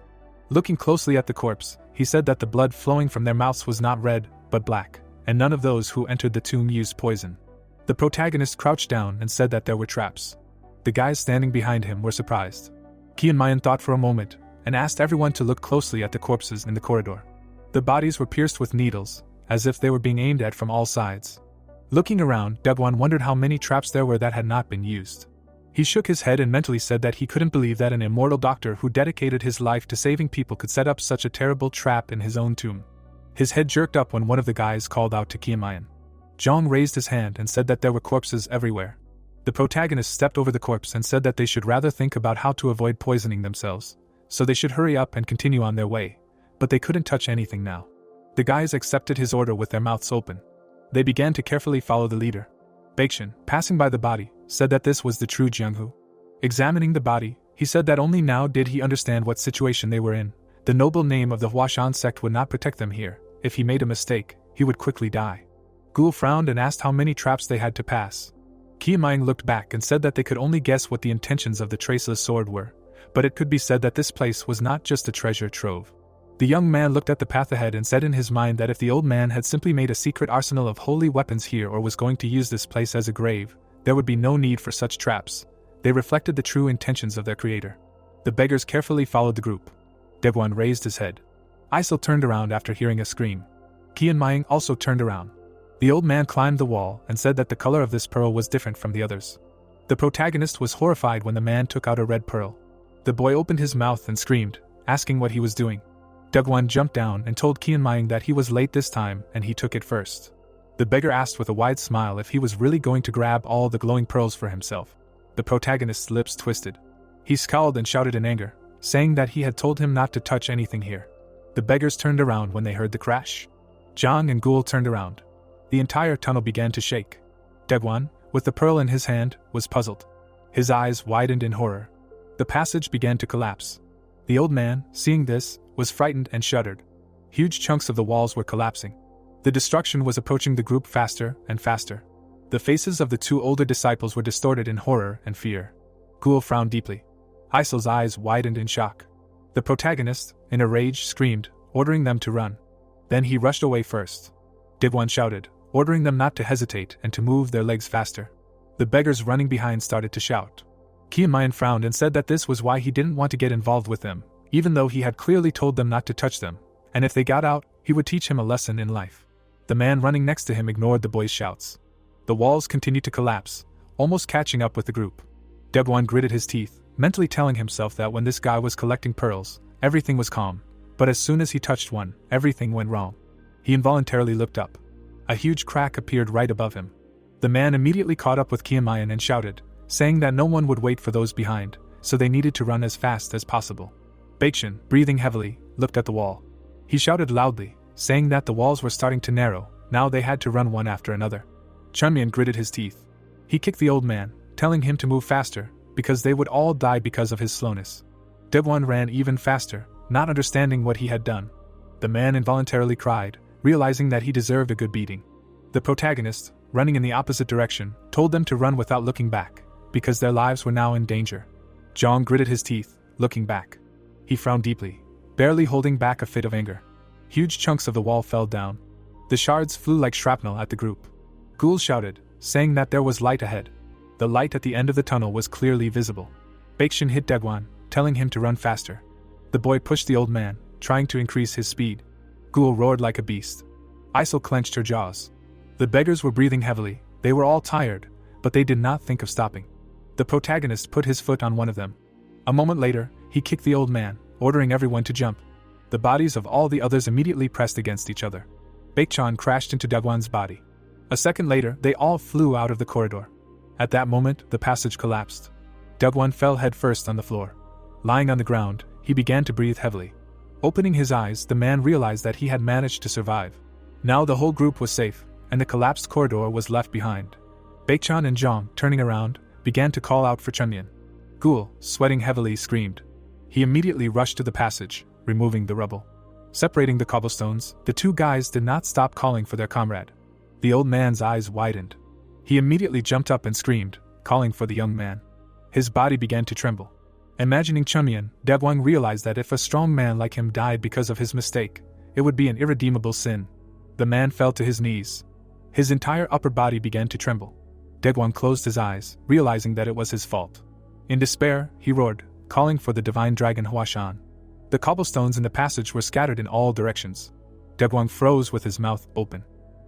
Looking closely at the corpse, he said that the blood flowing from their mouths was not red, but black, and none of those who entered the tomb used poison. The protagonist crouched down and said that there were traps. The guys standing behind him were surprised. Kianmayan thought for a moment, and asked everyone to look closely at the corpses in the corridor. The bodies were pierced with needles, as if they were being aimed at from all sides. Looking around, Devwan wondered how many traps there were that had not been used. He shook his head and mentally said that he couldn't believe that an immortal doctor who dedicated his life to saving people could set up such a terrible trap in his own tomb. His head jerked up when one of the guys called out to Kianmayan. Zhang raised his hand and said that there were corpses everywhere. The protagonist stepped over the corpse and said that they should rather think about how to avoid poisoning themselves, so they should hurry up and continue on their way, but they couldn't touch anything now. The guys accepted his order with their mouths open. They began to carefully follow the leader. Baekhyun, passing by the body, said that this was the true Jianghu. Examining the body, he said that only now did he understand what situation they were in. The noble name of the Huashan sect would not protect them here. If he made a mistake, he would quickly die. Ghoul frowned and asked how many traps they had to pass. Kianmayan looked back and said that they could only guess what the intentions of the traceless sword were, but it could be said that this place was not just a treasure trove. The young man looked at the path ahead and said in his mind that if the old man had simply made a secret arsenal of holy weapons here or was going to use this place as a grave, there would be no need for such traps. They reflected the true intentions of their creator. The beggars carefully followed the group. Devwan raised his head. Isel turned around after hearing a scream. Kianmayan also turned around. The old man climbed the wall and said that the color of this pearl was different from the others. The protagonist was horrified when the man took out a red pearl. The boy opened his mouth and screamed, asking what he was doing. Devwan jumped down and told Kianmayan that he was late this time and he took it first. The beggar asked with a wide smile if he was really going to grab all the glowing pearls for himself. The protagonist's lips twisted. He scowled and shouted in anger, saying that he had told him not to touch anything here. The beggars turned around when they heard the crash. Zhang and Ghoul turned around. The entire tunnel began to shake. Devwan, with the pearl in his hand, was puzzled. His eyes widened in horror. The passage began to collapse. The old man, seeing this, was frightened and shuddered. Huge chunks of the walls were collapsing. The destruction was approaching the group faster and faster. The faces of the 2 older disciples were distorted in horror and fear. Ghoul frowned deeply. Isel's eyes widened in shock. The protagonist, in a rage, screamed, ordering them to run. Then he rushed away first. Devwan shouted, ordering them not to hesitate and to move their legs faster. The beggars running behind started to shout. Kianmayan frowned and said that this was why he didn't want to get involved with them, even though he had clearly told them not to touch them, and if they got out, he would teach him a lesson in life. The man running next to him ignored the boy's shouts. The walls continued to collapse, almost catching up with the group. Devwan gritted his teeth, mentally telling himself that when this guy was collecting pearls, everything was calm, but as soon as he touched one, everything went wrong. He involuntarily looked up. A huge crack appeared right above him. The man immediately caught up with Kianmayan and shouted, saying that no one would wait for those behind, so they needed to run as fast as possible. Baekhyun, breathing heavily, looked at the wall. He shouted loudly, saying that the walls were starting to narrow, now they had to run one after another. Chunmyeon gritted his teeth. He kicked the old man, telling him to move faster, because they would all die because of his slowness. Devwan ran even faster, not understanding what he had done. The man involuntarily cried, realizing that he deserved a good beating. The protagonist, running in the opposite direction, told them to run without looking back, because their lives were now in danger. Zhang gritted his teeth, looking back. He frowned deeply, barely holding back a fit of anger. Huge chunks of the wall fell down. The shards flew like shrapnel at the group. Ghoul shouted, saying that there was light ahead. The light at the end of the tunnel was clearly visible. Baekshun hit Degwan, telling him to run faster. The boy pushed the old man, trying to increase his speed. Ghoul roared like a beast. Isol clenched her jaws. The beggars were breathing heavily. They were all tired, but they did not think of stopping. The protagonist put his foot on one of them. A moment later, he kicked the old man, ordering everyone to jump. The bodies of all the others immediately pressed against each other. Baekchan crashed into Degwan's body. A second later, they all flew out of the corridor. At that moment, the passage collapsed. Degwan fell headfirst on the floor. Lying on the ground, he began to breathe heavily. Opening his eyes, the man realized that he had managed to survive. Now the whole group was safe, and the collapsed corridor was left behind. Baekchan and Zhang, turning around, began to call out for Chunmian. Ghoul, sweating heavily, screamed. He immediately rushed to the passage, removing the rubble. Separating the cobblestones, the two guys did not stop calling for their comrade. The old man's eyes widened. He immediately jumped up and screamed, calling for the young man. His body began to tremble. Imagining Chunmian, Degwang realized that if a strong man like him died because of his mistake, it would be an irredeemable sin. The man fell to his knees. His entire upper body began to tremble. Degwang closed his eyes, realizing that it was his fault. In despair, he roared, calling for the divine dragon Huashan. The cobblestones in the passage were scattered in all directions. Degwang froze with his mouth open.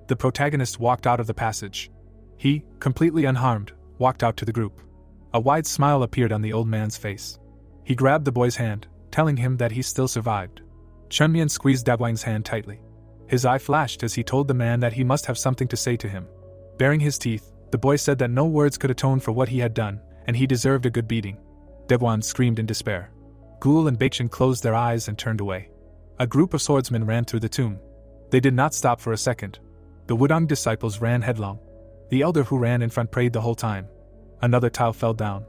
The protagonist walked out of the passage. He, completely unharmed, walked out to the group. A wide smile appeared on the old man's face. He grabbed the boy's hand, telling him that he still survived. Chunmian squeezed Degwang's hand tightly. His eye flashed as he told the man that he must have something to say to him. Baring his teeth, the boy said that no words could atone for what he had done, and he deserved a good beating. Degwan screamed in despair. Ghoul and Baekshun closed their eyes and turned away. A group of swordsmen ran through the tomb. They did not stop for a second. The Wudang disciples ran headlong. The elder who ran in front prayed the whole time. Another tile fell down.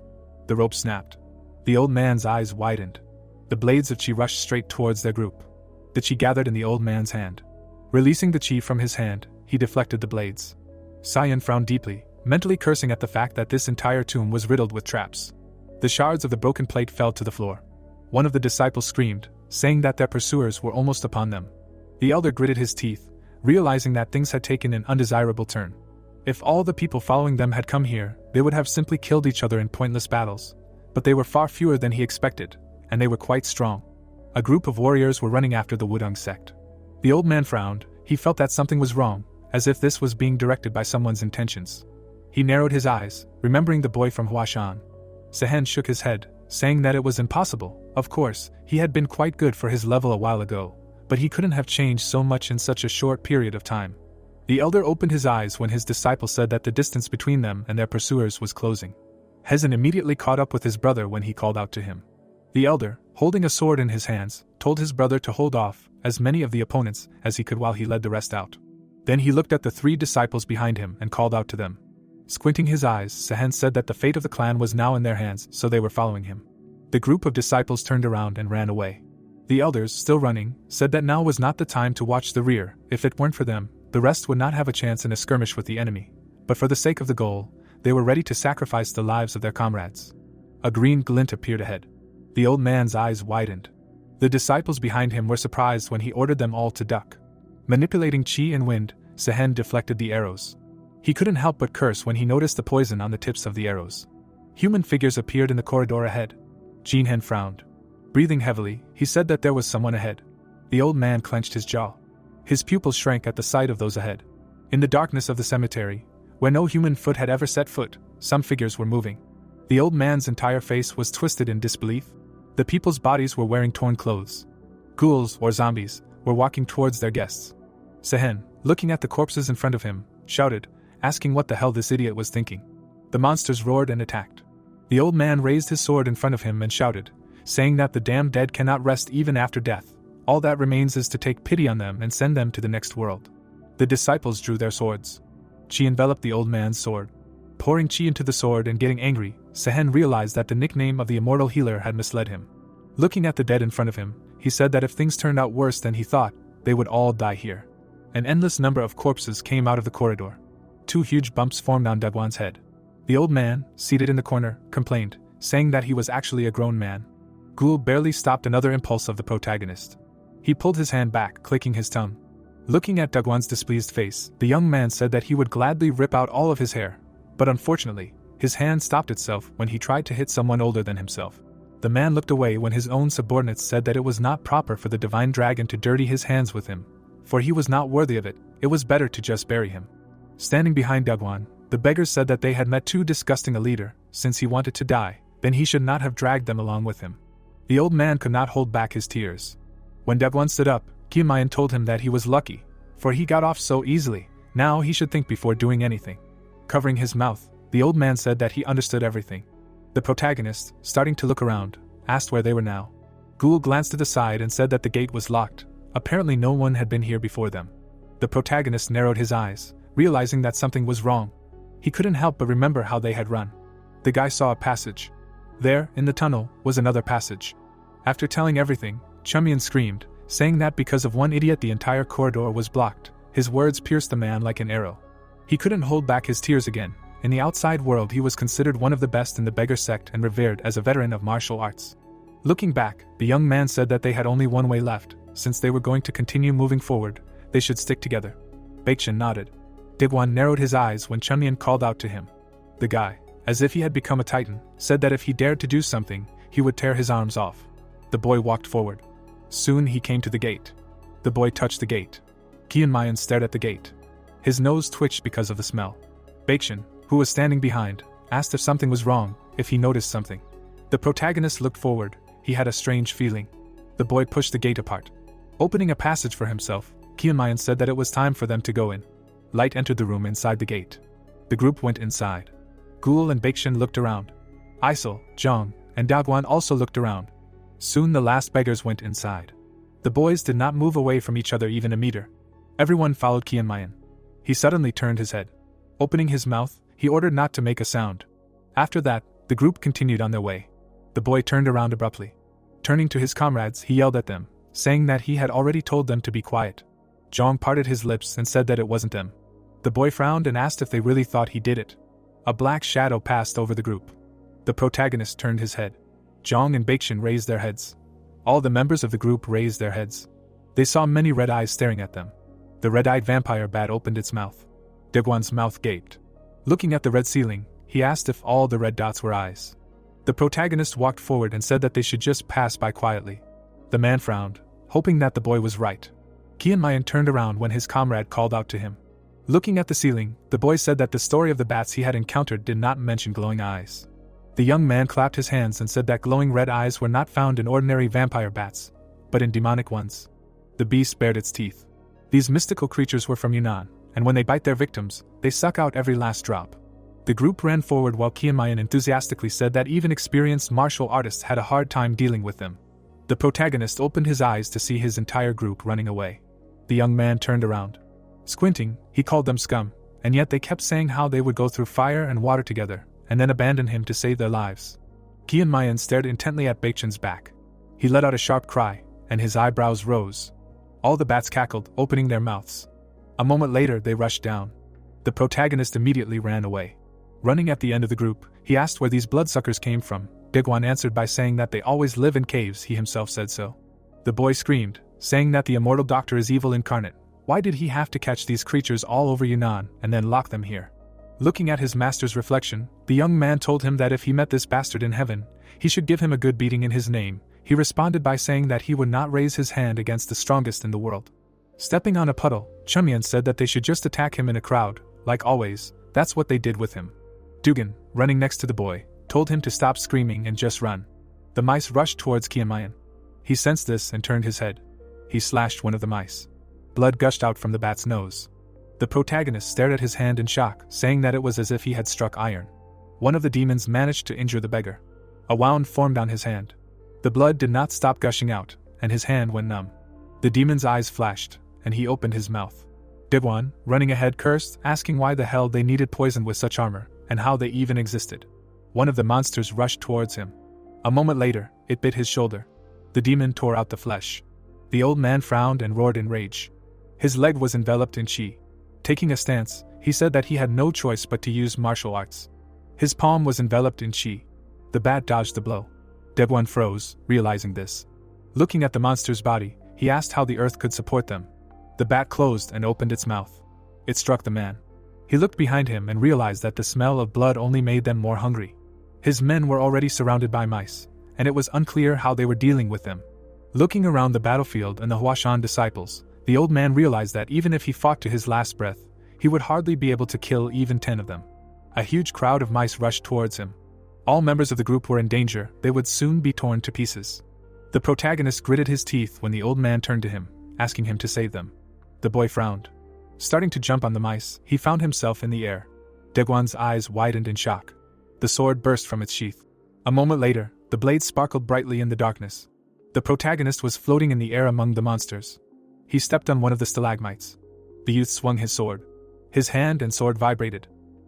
The rope snapped. The old man's eyes widened. The blades of chi rushed straight towards their group. The chi gathered in the old man's hand. Releasing the chi from his hand, he deflected the blades. Saiyan frowned deeply, mentally cursing at the fact that this entire tomb was riddled with traps. The shards of the broken plate fell to the floor. One of the disciples screamed, saying that their pursuers were almost upon them. The elder gritted his teeth, realizing that things had taken an undesirable turn. If all the people following them had come here, they would have simply killed each other in pointless battles. But they were far fewer than he expected, and they were quite strong. A group of warriors were running after the Wudang sect. The old man frowned. He felt that something was wrong, as if this was being directed by someone's intentions. He narrowed his eyes, remembering the boy from Huashan. Sehen shook his head, saying that it was impossible. Of course, he had been quite good for his level a while ago, but he couldn't have changed so much in such a short period of time. The elder opened his eyes when his disciple said that the distance between them and their pursuers was closing. Hezin immediately caught up with his brother when he called out to him. The elder, holding a sword in his hands, told his brother to hold off as many of the opponents as he could while he led the rest out. Then he looked at the three disciples behind him and called out to them. Squinting his eyes, Sehen said that the fate of the clan was now in their hands, so they were following him. The group of disciples turned around and ran away. The elders, still running, said that now was not the time to watch the rear. If it weren't for them, the rest would not have a chance in a skirmish with the enemy. But for the sake of the goal, they were ready to sacrifice the lives of their comrades. A green glint appeared ahead. The old man's eyes widened. The disciples behind him were surprised when he ordered them all to duck. Manipulating chi and wind, Sehen deflected the arrows. He couldn't help but curse when he noticed the poison on the tips of the arrows. Human figures appeared in the corridor ahead. Jinhen frowned. Breathing heavily, he said that there was someone ahead. The old man clenched his jaw. His pupils shrank at the sight of those ahead. In the darkness of the cemetery, where no human foot had ever set foot, some figures were moving. The old man's entire face was twisted in disbelief. The people's bodies were wearing torn clothes. Ghouls, or zombies, were walking towards their guests. Sehen, looking at the corpses in front of him, shouted, asking what the hell this idiot was thinking. The monsters roared and attacked. The old man raised his sword in front of him and shouted, saying that the damned dead cannot rest even after death. All that remains is to take pity on them and send them to the next world. The disciples drew their swords. Chi enveloped the old man's sword. Pouring chi into the sword and getting angry, Sehen realized that the nickname of the immortal healer had misled him. Looking at the dead in front of him, he said that if things turned out worse than he thought, they would all die here. An endless number of corpses came out of the corridor. 2 huge bumps formed on Dagwan's head. The old man, seated in the corner, complained, saying that he was actually a grown man. Ghoul barely stopped another impulse of the protagonist. He pulled his hand back, clicking his tongue. Looking at Dagwan's displeased face, the young man said that he would gladly rip out all of his hair. But unfortunately, his hand stopped itself when he tried to hit someone older than himself. The man looked away when his own subordinates said that it was not proper for the divine dragon to dirty his hands with him, for he was not worthy of it. It was better to just bury him. Standing behind Dagwan, the beggars said that they had met too disgusting a leader. Since he wanted to die, then he should not have dragged them along with him. The old man could not hold back his tears. When Dagwan stood up, Kiamayan told him that he was lucky, for he got off so easily. Now he should think before doing anything. Covering his mouth, the old man said that he understood everything. The protagonist, starting to look around, asked where they were now. Ghoul glanced to the side and said that the gate was locked. Apparently no one had been here before them. The protagonist narrowed his eyes, realizing that something was wrong. He couldn't help but remember how they had run. The guy saw a passage. There, in the tunnel, was another passage. After telling everything, Chumyan screamed, saying that because of one idiot the entire corridor was blocked. His words pierced the man like an arrow. He couldn't hold back his tears again. In the outside world he was considered one of the best in the beggar sect and revered as a veteran of martial arts. Looking back, the young man said that they had only one way left. Since they were going to continue moving forward, they should stick together. Baekchan nodded. Dagwan narrowed his eyes when Chumyan called out to him. The guy, as if he had become a titan, said that if he dared to do something, he would tear his arms off. The boy walked forward. Soon he came to the gate. The boy touched the gate. Kiamayan stared at the gate. His nose twitched because of the smell. Baekchan, who was standing behind, asked if something was wrong, if he noticed something. The protagonist looked forward. He had a strange feeling. The boy pushed the gate apart. Opening a passage for himself, Kiamayan said that it was time for them to go in. Light entered the room inside the gate. The group went inside. Ghoul and Baekchan looked around. Isol, Zhang, and Dagwan also looked around. Soon the last beggars went inside. The boys did not move away from each other even a meter. Everyone followed Kiamayan. He suddenly turned his head. Opening his mouth, he ordered not to make a sound. After that, the group continued on their way. The boy turned around abruptly. Turning to his comrades, he yelled at them, saying that he had already told them to be quiet. Zhang parted his lips and said that it wasn't them. The boy frowned and asked if they really thought he did it. A black shadow passed over the group. The protagonist turned his head. Zhang and Baekchan raised their heads. All the members of the group raised their heads. They saw many red eyes staring at them. The red-eyed vampire bat opened its mouth. Dagwan's mouth gaped. Looking at the red ceiling, he asked if all the red dots were eyes. The protagonist walked forward and said that they should just pass by quietly. The man frowned, hoping that the boy was right. Kiamayan turned around when his comrade called out to him. Looking at the ceiling, the boy said that the story of the bats he had encountered did not mention glowing eyes. The young man clapped his hands and said that glowing red eyes were not found in ordinary vampire bats, but in demonic ones. The beast bared its teeth. These mystical creatures were from Yunnan, and when they bite their victims, they suck out every last drop. The group ran forward while Kiamayan enthusiastically said that even experienced martial artists had a hard time dealing with them. The protagonist opened his eyes to see his entire group running away. The young man turned around. Squinting, he called them scum, and yet they kept saying how they would go through fire and water together, and then abandon him to save their lives. Kiamayan stared intently at Baekchan's back. He let out a sharp cry, and his eyebrows rose. All the bats cackled, opening their mouths. A moment later they rushed down. The protagonist immediately ran away. Running at the end of the group, he asked where these bloodsuckers came from. Dagwan answered by saying that they always live in caves. He himself said so. The boy screamed, saying that the immortal doctor is evil incarnate. Why did he have to catch these creatures all over Yunnan and then lock them here? Looking at his master's reflection, the young man told him that if he met this bastard in heaven, he should give him a good beating in his name. He responded by saying that he would not raise his hand against the strongest in the world. Stepping on a puddle, Chumyan said that they should just attack him in a crowd. Like always, that's what they did with him. Dugan, running next to the boy, told him to stop screaming and just run. The mice rushed towards Kiamayan. He sensed this and turned his head. He slashed one of the mice. Blood gushed out from the bat's nose. The protagonist stared at his hand in shock, saying that it was as if he had struck iron. One of the demons managed to injure the beggar. A wound formed on his hand. The blood did not stop gushing out, and his hand went numb. The demon's eyes flashed, and he opened his mouth. Dagwan, running ahead, cursed, asking why the hell they needed poison with such armor, and how they even existed. One of the monsters rushed towards him. A moment later, it bit his shoulder. The demon tore out the flesh. The old man frowned and roared in rage. His leg was enveloped in chi. Taking a stance, he said that he had no choice but to use martial arts. His palm was enveloped in chi. The bat dodged the blow. Daewon froze, realizing this. Looking at the monster's body, he asked how the earth could support them. The bat closed and opened its mouth. It struck the man. He looked behind him and realized that the smell of blood only made them more hungry. His men were already surrounded by mice, and it was unclear how they were dealing with them. Looking around the battlefield and the Huashan disciples, the old man realized that even if he fought to his last breath, he would hardly be able to kill even 10 of them. A huge crowd of mice rushed towards him. All members of the group were in danger, they would soon be torn to pieces. The protagonist gritted his teeth when the old man turned to him, asking him to save them. The boy frowned. Starting to jump on the mice, he found himself in the air. Daewon's eyes widened in shock. The sword burst from its sheath. A moment later, the blade sparkled brightly in the darkness. The protagonist was floating in the air among the monsters. He stepped on one of the stalagmites. The youth swung his sword. His hand and sword vibrated.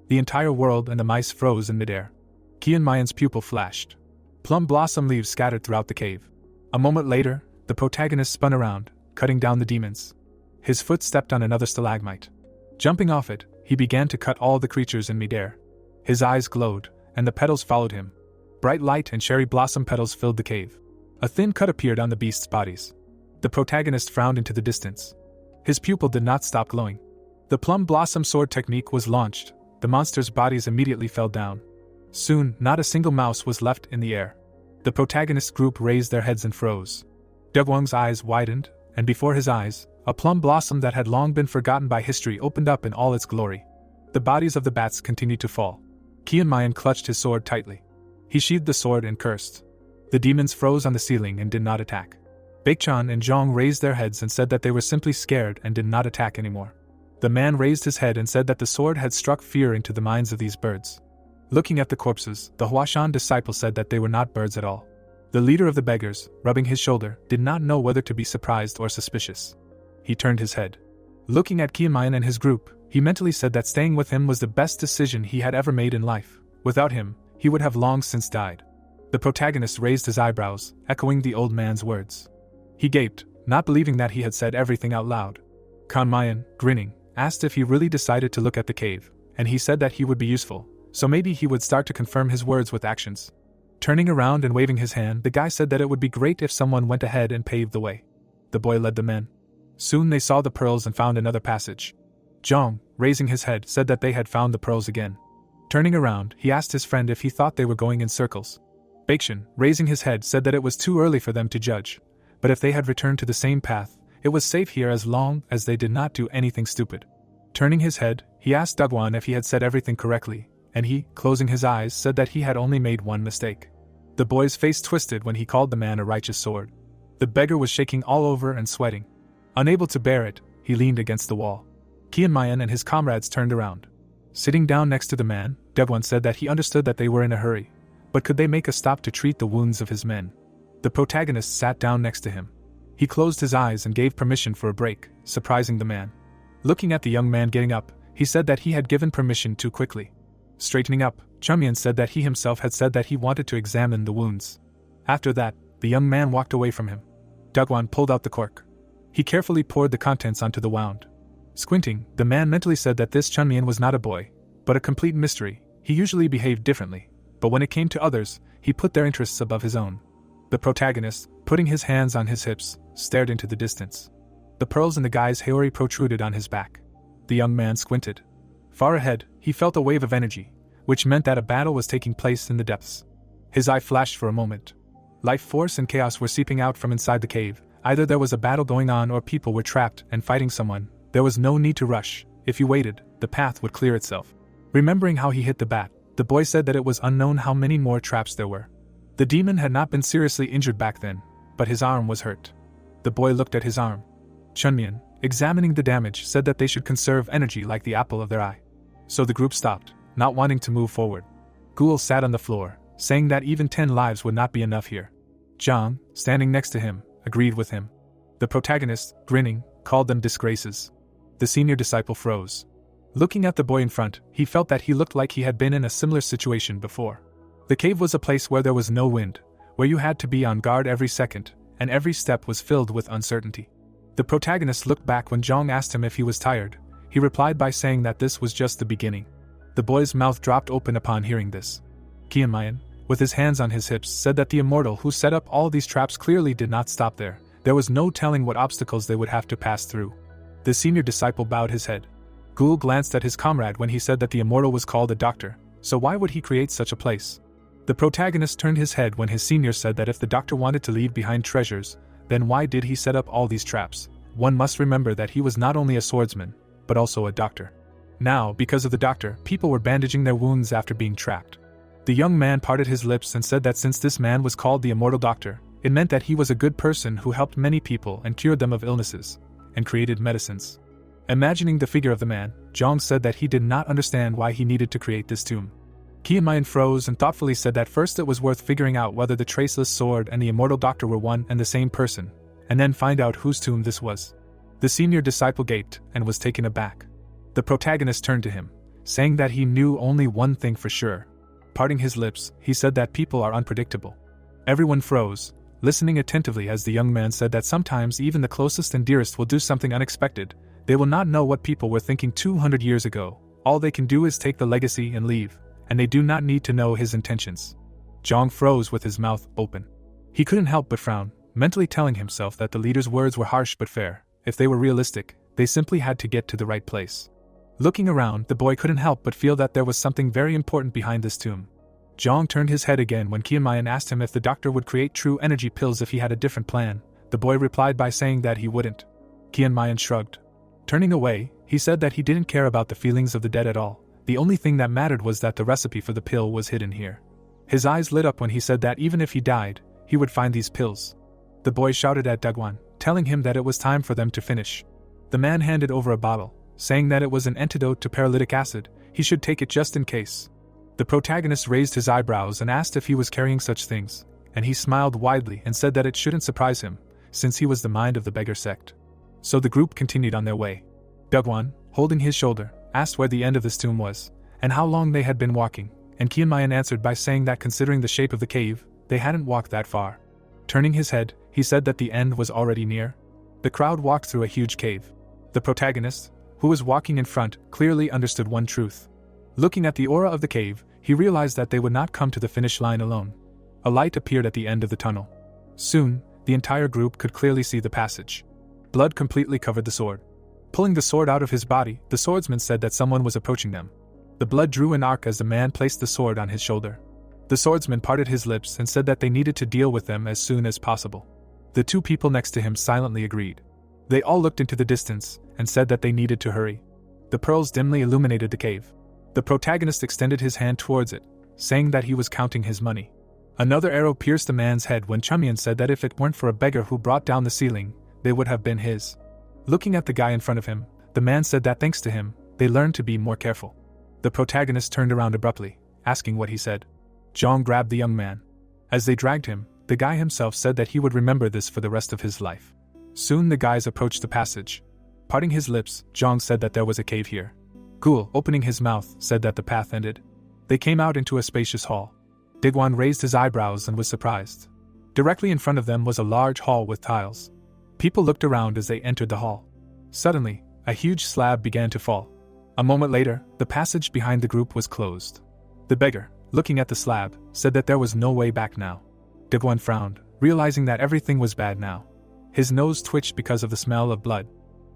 The entire world and the mice froze in midair. Kian Mayan's pupil flashed. Plum blossom leaves scattered throughout the cave. A moment later, the protagonist spun around, cutting down the demons. His foot stepped on another stalagmite. Jumping off it, he began to cut all the creatures in midair. His eyes glowed, and the petals followed him. Bright light and cherry blossom petals filled the cave. A thin cut appeared on the beasts' bodies. The protagonist frowned into the distance. His pupil did not stop glowing. The plum blossom sword technique was launched. The monsters' bodies immediately fell down. Soon, not a single mouse was left in the air. The protagonist group raised their heads and froze. Daewon's eyes widened, and before his eyes, a plum blossom that had long been forgotten by history opened up in all its glory. The bodies of the bats continued to fall. Kian Mayan clutched his sword tightly. He sheathed the sword and cursed. The demons froze on the ceiling and did not attack. Baekchan and Zhong raised their heads and said that they were simply scared and did not attack anymore. The man raised his head and said that the sword had struck fear into the minds of these birds. Looking at the corpses, the Huashan disciple said that they were not birds at all. The leader of the beggars, rubbing his shoulder, did not know whether to be surprised or suspicious. He turned his head. Looking at Kian Mayan and his group, he mentally said that staying with him was the best decision he had ever made in life. Without him, he would have long since died. The protagonist raised his eyebrows, echoing the old man's words. He gaped, not believing that he had said everything out loud. Kian Mayan, grinning, asked if he really decided to look at the cave, and he said that he would be useful, so maybe he would start to confirm his words with actions. Turning around and waving his hand, the guy said that it would be great if someone went ahead and paved the way. The boy led the men. Soon they saw the pearls and found another passage. Zhong, raising his head, said that they had found the pearls again. Turning around, he asked his friend if he thought they were going in circles. Baekchan, raising his head, said that it was too early for them to judge, but if they had returned to the same path, it was safe here as long as they did not do anything stupid. Turning his head, he asked Daewon if he had said everything correctly, and he, closing his eyes, said that he had only made one mistake. The boy's face twisted when he called the man a righteous sword. The beggar was shaking all over and sweating. Unable to bear it, he leaned against the wall. Kian Mayan and his comrades turned around. Sitting down next to the man, Daewon said that he understood that they were in a hurry, but could they make a stop to treat the wounds of his men? The protagonist sat down next to him. He closed his eyes and gave permission for a break, surprising the man. Looking at the young man getting up, he said that he had given permission too quickly. Straightening up, Chunmian said that he himself had said that he wanted to examine the wounds. After that, the young man walked away from him. Daewon pulled out the cork. He carefully poured the contents onto the wound. Squinting, the man mentally said that this Chunmian was not a boy, but a complete mystery. He usually behaved differently, but when it came to others, he put their interests above his own. The protagonist, putting his hands on his hips, stared into the distance. The pearls in the guy's haori protruded on his back. The young man squinted. Far ahead, he felt a wave of energy, which meant that a battle was taking place in the depths. His eye flashed for a moment. Life force and chaos were seeping out from inside the cave. Either there was a battle going on or people were trapped and fighting someone. There was no need to rush. If you waited, the path would clear itself. Remembering how he hit the bat, the boy said that it was unknown how many more traps there were. The demon had not been seriously injured back then, but his arm was hurt. The boy looked at his arm. Chunmian, examining the damage, said that they should conserve energy like the apple of their eye. So the group stopped, not wanting to move forward. Ghoul sat on the floor, saying that even 10 lives would not be enough here. Zhang, standing next to him, agreed with him. The protagonist, grinning, called them disgraces. The senior disciple froze. Looking at the boy in front, he felt that he looked like he had been in a similar situation before. The cave was a place where there was no wind, where you had to be on guard every second, and every step was filled with uncertainty. The protagonist looked back when Zhang asked him if he was tired. He replied by saying that this was just the beginning. The boy's mouth dropped open upon hearing this. Qianmayan, with his hands on his hips, said that the immortal who set up all these traps clearly did not stop there. There was no telling what obstacles they would have to pass through. The senior disciple bowed his head. Ghoul glanced at his comrade when he said that the immortal was called a doctor, so why would he create such a place? The protagonist turned his head when his senior said that if the doctor wanted to leave behind treasures, then why did he set up all these traps? One must remember that he was not only a swordsman, but also a doctor. Now, because of the doctor, people were bandaging their wounds after being trapped. The young man parted his lips and said that since this man was called the Immortal Doctor, it meant that he was a good person who helped many people and cured them of illnesses, and created medicines. Imagining the figure of the man, Zhang said that he did not understand why he needed to create this tomb. Qianmayan froze and thoughtfully said that first it was worth figuring out whether the traceless sword and the Immortal Doctor were one and the same person, and then find out whose tomb this was. The senior disciple gaped and was taken aback. The protagonist turned to him, saying that he knew only one thing for sure. Parting his lips, he said that people are unpredictable. Everyone froze, listening attentively as the young man said that sometimes even the closest and dearest will do something unexpected. They will not know what people were thinking 200 years ago. All they can do is take the legacy and leave, and they do not need to know his intentions. Zhang froze with his mouth open. He couldn't help but frown, mentally telling himself that the leader's words were harsh but fair. If they were realistic, they simply had to get to the right place. Looking around, the boy couldn't help but feel that there was something very important behind this tomb. Zhang turned his head again when Qianmayan asked him if the doctor would create true energy pills if he had a different plan. The boy replied by saying that he wouldn't. Qianmayan shrugged. Turning away, he said that he didn't care about the feelings of the dead at all. The only thing that mattered was that the recipe for the pill was hidden here. His eyes lit up when he said that even if he died, he would find these pills. The boy shouted at Dugwan, telling him that it was time for them to finish. The man handed over a bottle, saying that it was an antidote to paralytic acid. He should take it just in case. The protagonist raised his eyebrows and asked if he was carrying such things, and he smiled widely and said that it shouldn't surprise him, since he was the mind of the beggar sect. So the group continued on their way. Dugwan, holding his shoulder, asked where the end of this tomb was, and how long they had been walking, and Qianmayan answered by saying that considering the shape of the cave, they hadn't walked that far. Turning his head, he said that the end was already near. The crowd walked through a huge cave. The protagonist, who was walking in front, clearly understood one truth. Looking at the aura of the cave, he realized that they would not come to the finish line alone. A light appeared at the end of the tunnel. Soon, the entire group could clearly see the passage. Blood completely covered the sword. Pulling the sword out of his body, the swordsman said that someone was approaching them. The blood drew an arc as the man placed the sword on his shoulder. The swordsman parted his lips and said that they needed to deal with them as soon as possible. The two people next to him silently agreed. They all looked into the distance and said that they needed to hurry. The pearls dimly illuminated the cave. The protagonist extended his hand towards it, saying that he was counting his money. Another arrow pierced the man's head when Chumyan said that if it weren't for a beggar who brought down the ceiling, they would have been his. Looking at the guy in front of him, the man said that thanks to him, they learned to be more careful. The protagonist turned around abruptly, asking what he said. Zhang grabbed the young man. As they dragged him, the guy himself said that he would remember this for the rest of his life. Soon the guys approached the passage. Parting his lips, Zhang said that there was a cave here. Ghoul, opening his mouth, said that the path ended. They came out into a spacious hall. Digwan raised his eyebrows and was surprised. Directly in front of them was a large hall with tiles. People looked around as they entered the hall. Suddenly, a huge slab began to fall. A moment later, the passage behind the group was closed. The beggar, looking at the slab, said that there was no way back now. Digwan frowned, realizing that everything was bad now. His nose twitched because of the smell of blood.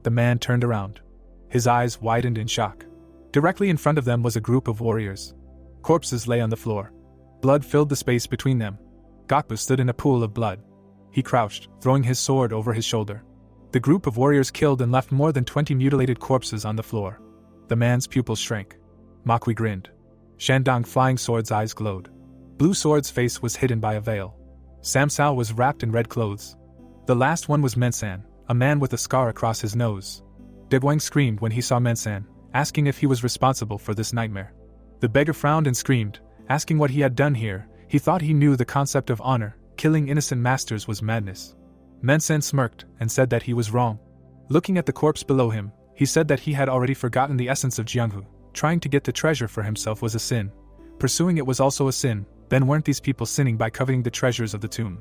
The man turned around. His eyes widened in shock. Directly in front of them was a group of warriors. Corpses lay on the floor. Blood filled the space between them. Gokbu stood in a pool of blood. He crouched, throwing his sword over his shoulder. The group of warriors killed and left more than 20 mutilated corpses on the floor. The man's pupils shrank. Makwi grinned. Shandong Flying Sword's eyes glowed. Blue Sword's face was hidden by a veil. Samsao was wrapped in red clothes. The last one was Mensan, a man with a scar across his nose. Degwang screamed when he saw Mensan, asking if he was responsible for this nightmare. The beggar frowned and screamed, asking what he had done here. He thought he knew the concept of honor. Killing innocent masters was madness. Mensan smirked and said that he was wrong. Looking at the corpse below him, he said that he had already forgotten the essence of Jianghu. Trying to get the treasure for himself was a sin. Pursuing it was also a sin. Then weren't these people sinning by coveting the treasures of the tomb?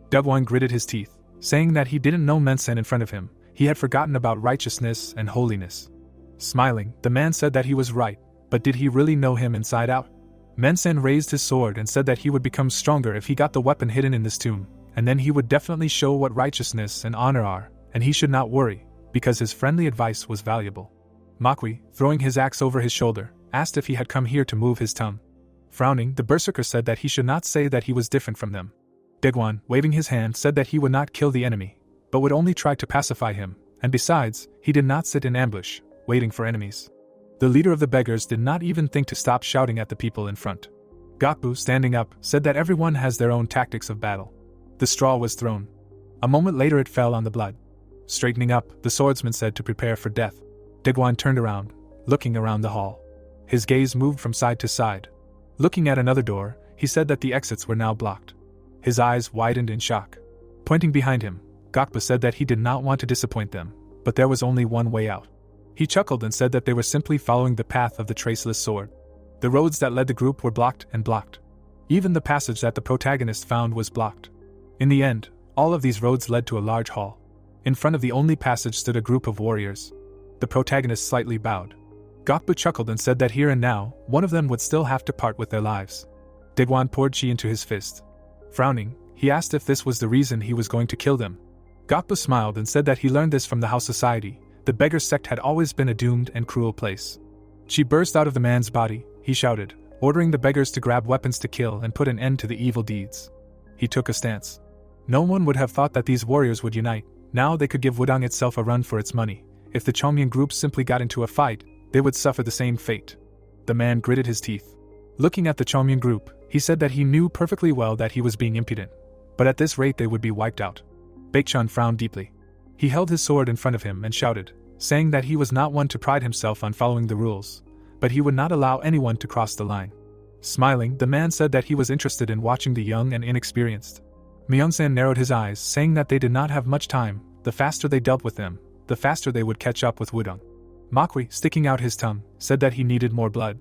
Dugwan gritted his teeth, saying that he didn't know Mensen in front of him, he had forgotten about righteousness and holiness. Smiling, the man said that he was right, but did he really know him inside out? Mensen raised his sword and said that he would become stronger if he got the weapon hidden in this tomb, and then he would definitely show what righteousness and honor are, and he should not worry, because his friendly advice was valuable. Makwi, throwing his axe over his shoulder, asked if he had come here to move his tongue. Frowning, the berserker said that he should not say that he was different from them. Degwan, waving his hand, said that he would not kill the enemy, but would only try to pacify him, and besides, he did not sit in ambush, waiting for enemies. The leader of the beggars did not even think to stop shouting at the people in front. Gakbu, standing up, said that everyone has their own tactics of battle. The straw was thrown. A moment later it fell on the blood. Straightening up, the swordsman said to prepare for death. Degwan turned around, looking around the hall. His gaze moved from side to side. Looking at another door, he said that the exits were now blocked. His eyes widened in shock. Pointing behind him, Gakbu said that he did not want to disappoint them, but there was only one way out. He chuckled and said that they were simply following the path of the traceless sword. The roads that led the group were blocked and blocked. Even the passage that the protagonist found was blocked. In the end, all of these roads led to a large hall. In front of the only passage stood a group of warriors. The protagonist slightly bowed. Gakbu chuckled and said that here and now, one of them would still have to part with their lives. Degwan poured chi into his fist. Frowning, he asked if this was the reason he was going to kill them. Gakbu smiled and said that he learned this from the House Society. The beggar sect had always been a doomed and cruel place. She burst out of the man's body, he shouted, ordering the beggars to grab weapons to kill and put an end to the evil deeds. He took a stance. No one would have thought that these warriors would unite. Now they could give Wudang itself a run for its money. If the Chongmyang group simply got into a fight, they would suffer the same fate. The man gritted his teeth. Looking at the Chongmyang group, he said that he knew perfectly well that he was being impudent. But at this rate they would be wiped out. Baekchan frowned deeply. He held his sword in front of him and shouted, saying that he was not one to pride himself on following the rules, but he would not allow anyone to cross the line. Smiling, the man said that he was interested in watching the young and inexperienced. Myeongsan narrowed his eyes, saying that they did not have much time. The faster they dealt with them, the faster they would catch up with Wudang. Makwi, sticking out his tongue, said that he needed more blood.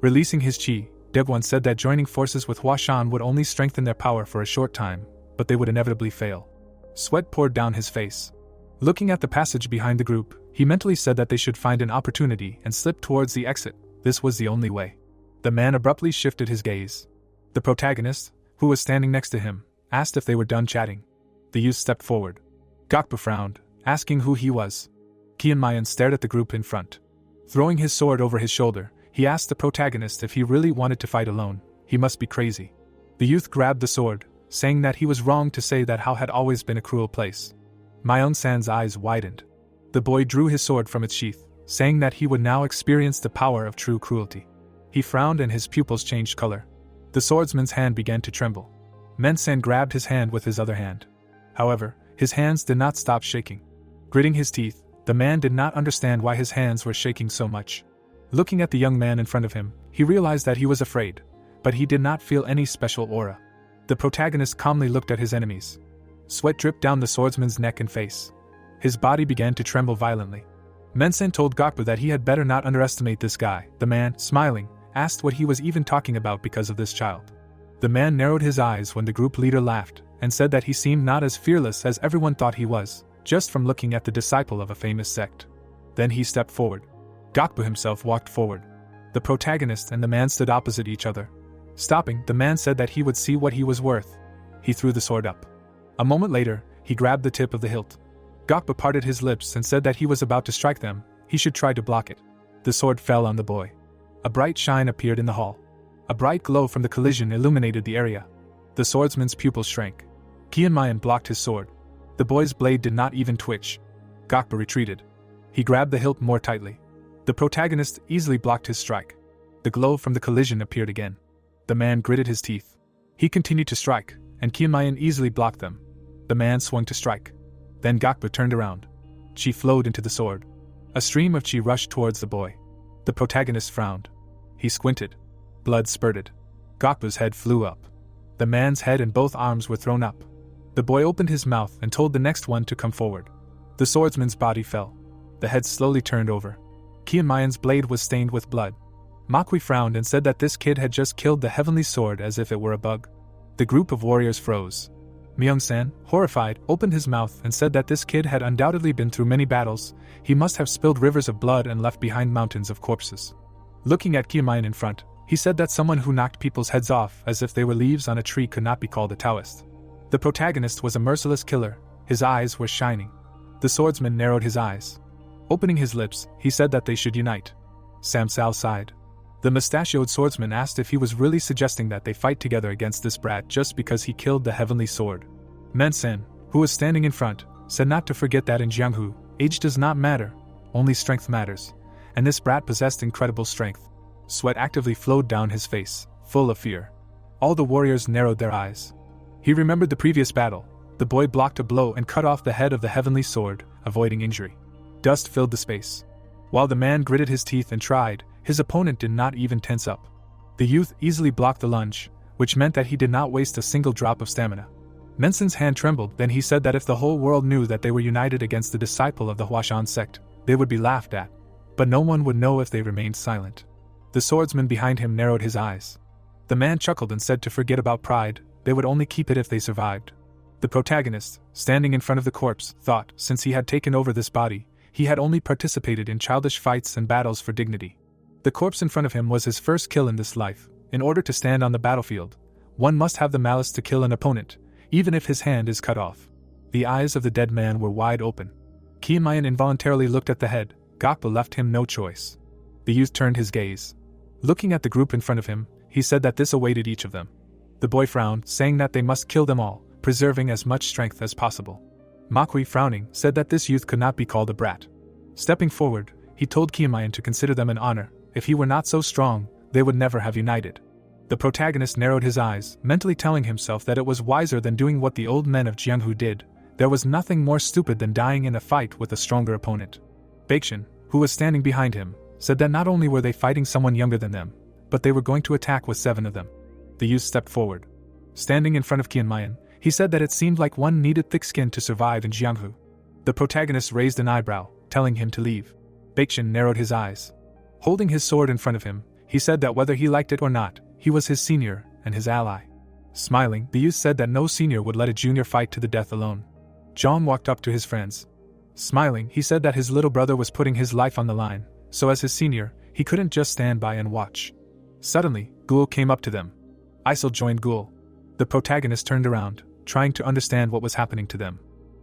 Releasing his chi, Degwan said that joining forces with Huashan would only strengthen their power for a short time, but they would inevitably fail. Sweat poured down his face. Looking at the passage behind the group, he mentally said that they should find an opportunity and slip towards the exit. This was the only way. The man abruptly shifted his gaze. The protagonist, who was standing next to him, asked if they were done chatting. The youth stepped forward. Gakbu frowned, asking who he was. Kianmayan stared at the group in front. Throwing his sword over his shoulder, he asked the protagonist if he really wanted to fight alone. He must be crazy. The youth grabbed the sword, saying that he was wrong to say that Hao had always been a cruel place. Myeongsan's eyes widened. The boy drew his sword from its sheath, saying that he would now experience the power of true cruelty. He frowned and his pupils changed color. The swordsman's hand began to tremble. Mensen grabbed his hand with his other hand. However, his hands did not stop shaking. Gritting his teeth, the man did not understand why his hands were shaking so much. Looking at the young man in front of him, he realized that he was afraid, but he did not feel any special aura. The protagonist calmly looked at his enemies. Sweat dripped down the swordsman's neck and face. His body began to tremble violently. Mensen told Gakbu that he had better not underestimate this guy. The man, smiling, asked what he was even talking about because of this child. The man narrowed his eyes when the group leader laughed, and said that he seemed not as fearless as everyone thought he was, just from looking at the disciple of a famous sect. Then he stepped forward. Gakbu himself walked forward. The protagonist and the man stood opposite each other. Stopping, the man said that he would see what he was worth. He threw the sword up. A moment later, he grabbed the tip of the hilt. Gakbu parted his lips and said that he was about to strike them. He should try to block it. The sword fell on the boy. A bright shine appeared in the hall. A bright glow from the collision illuminated the area. The swordsman's pupils shrank. Kianmayan blocked his sword. The boy's blade did not even twitch. Gakbu retreated. He grabbed the hilt more tightly. The protagonist easily blocked his strike. The glow from the collision appeared again. The man gritted his teeth. He continued to strike, and Kianmayan easily blocked them. The man swung to strike. Then Gakbu turned around. Chi flowed into the sword. A stream of chi rushed towards the boy. The protagonist frowned. He squinted. Blood spurted. Gakbu's head flew up. The man's head and both arms were thrown up. The boy opened his mouth and told the next one to come forward. The swordsman's body fell. The head slowly turned over. Kianmayan's blade was stained with blood. Makwi frowned and said that this kid had just killed the heavenly sword as if it were a bug. The group of warriors froze. Myung-san, horrified, opened his mouth and said that this kid had undoubtedly been through many battles. He must have spilled rivers of blood and left behind mountains of corpses. Looking at Kyumayan in front, he said that someone who knocked people's heads off as if they were leaves on a tree could not be called a Taoist. The protagonist was a merciless killer. His eyes were shining. The swordsman narrowed his eyes. Opening his lips, he said that they should unite. Sam Sao sighed. The mustachioed swordsman asked if he was really suggesting that they fight together against this brat just because he killed the heavenly sword. Men-sen, who was standing in front, said not to forget that in Jianghu, age does not matter, only strength matters, and this brat possessed incredible strength. Sweat actively flowed down his face, full of fear. All the warriors narrowed their eyes. He remembered the previous battle. The boy blocked a blow and cut off the head of the heavenly sword, avoiding injury. Dust filled the space. While the man gritted his teeth and tried, his opponent did not even tense up. The youth easily blocked the lunge, which meant that he did not waste a single drop of stamina. Mensen's hand trembled. Then he said that if the whole world knew that they were united against the disciple of the Huashan sect, they would be laughed at. But no one would know if they remained silent. The swordsman behind him narrowed his eyes. The man chuckled and said to forget about pride, they would only keep it if they survived. The protagonist, standing in front of the corpse, thought, since he had taken over this body, he had only participated in childish fights and battles for dignity. The corpse in front of him was his first kill in this life. In order to stand on the battlefield, one must have the malice to kill an opponent, even if his hand is cut off. The eyes of the dead man were wide open. Kyumayan involuntarily looked at the head. Gakpa left him no choice. The youth turned his gaze. Looking at the group in front of him, he said that this awaited each of them. The boy frowned, saying that they must kill them all, preserving as much strength as possible. Makui, frowning, said that this youth could not be called a brat. Stepping forward, he told Kyumayan to consider them an honor. If he were not so strong, they would never have united. The protagonist narrowed his eyes, mentally telling himself that it was wiser than doing what the old men of Jianghu did. There was nothing more stupid than dying in a fight with a stronger opponent. Baeksin, who was standing behind him, said that not only were they fighting someone younger than them, but they were going to attack with 7 of them. The youth stepped forward. Standing in front of Kyumayan, he said that it seemed like one needed thick skin to survive in Jianghu. The protagonist raised an eyebrow, telling him to leave. Baeksin narrowed his eyes. Holding his sword in front of him, he said that whether he liked it or not, he was his senior and his ally. Smiling, the youth said that no senior would let a junior fight to the death alone. John walked up to his friends. Smiling, he said that his little brother was putting his life on the line, so as his senior, he couldn't just stand by and watch. Suddenly, Ghoul came up to them. Isel joined Ghoul. The protagonist turned around, trying to understand what was happening to them.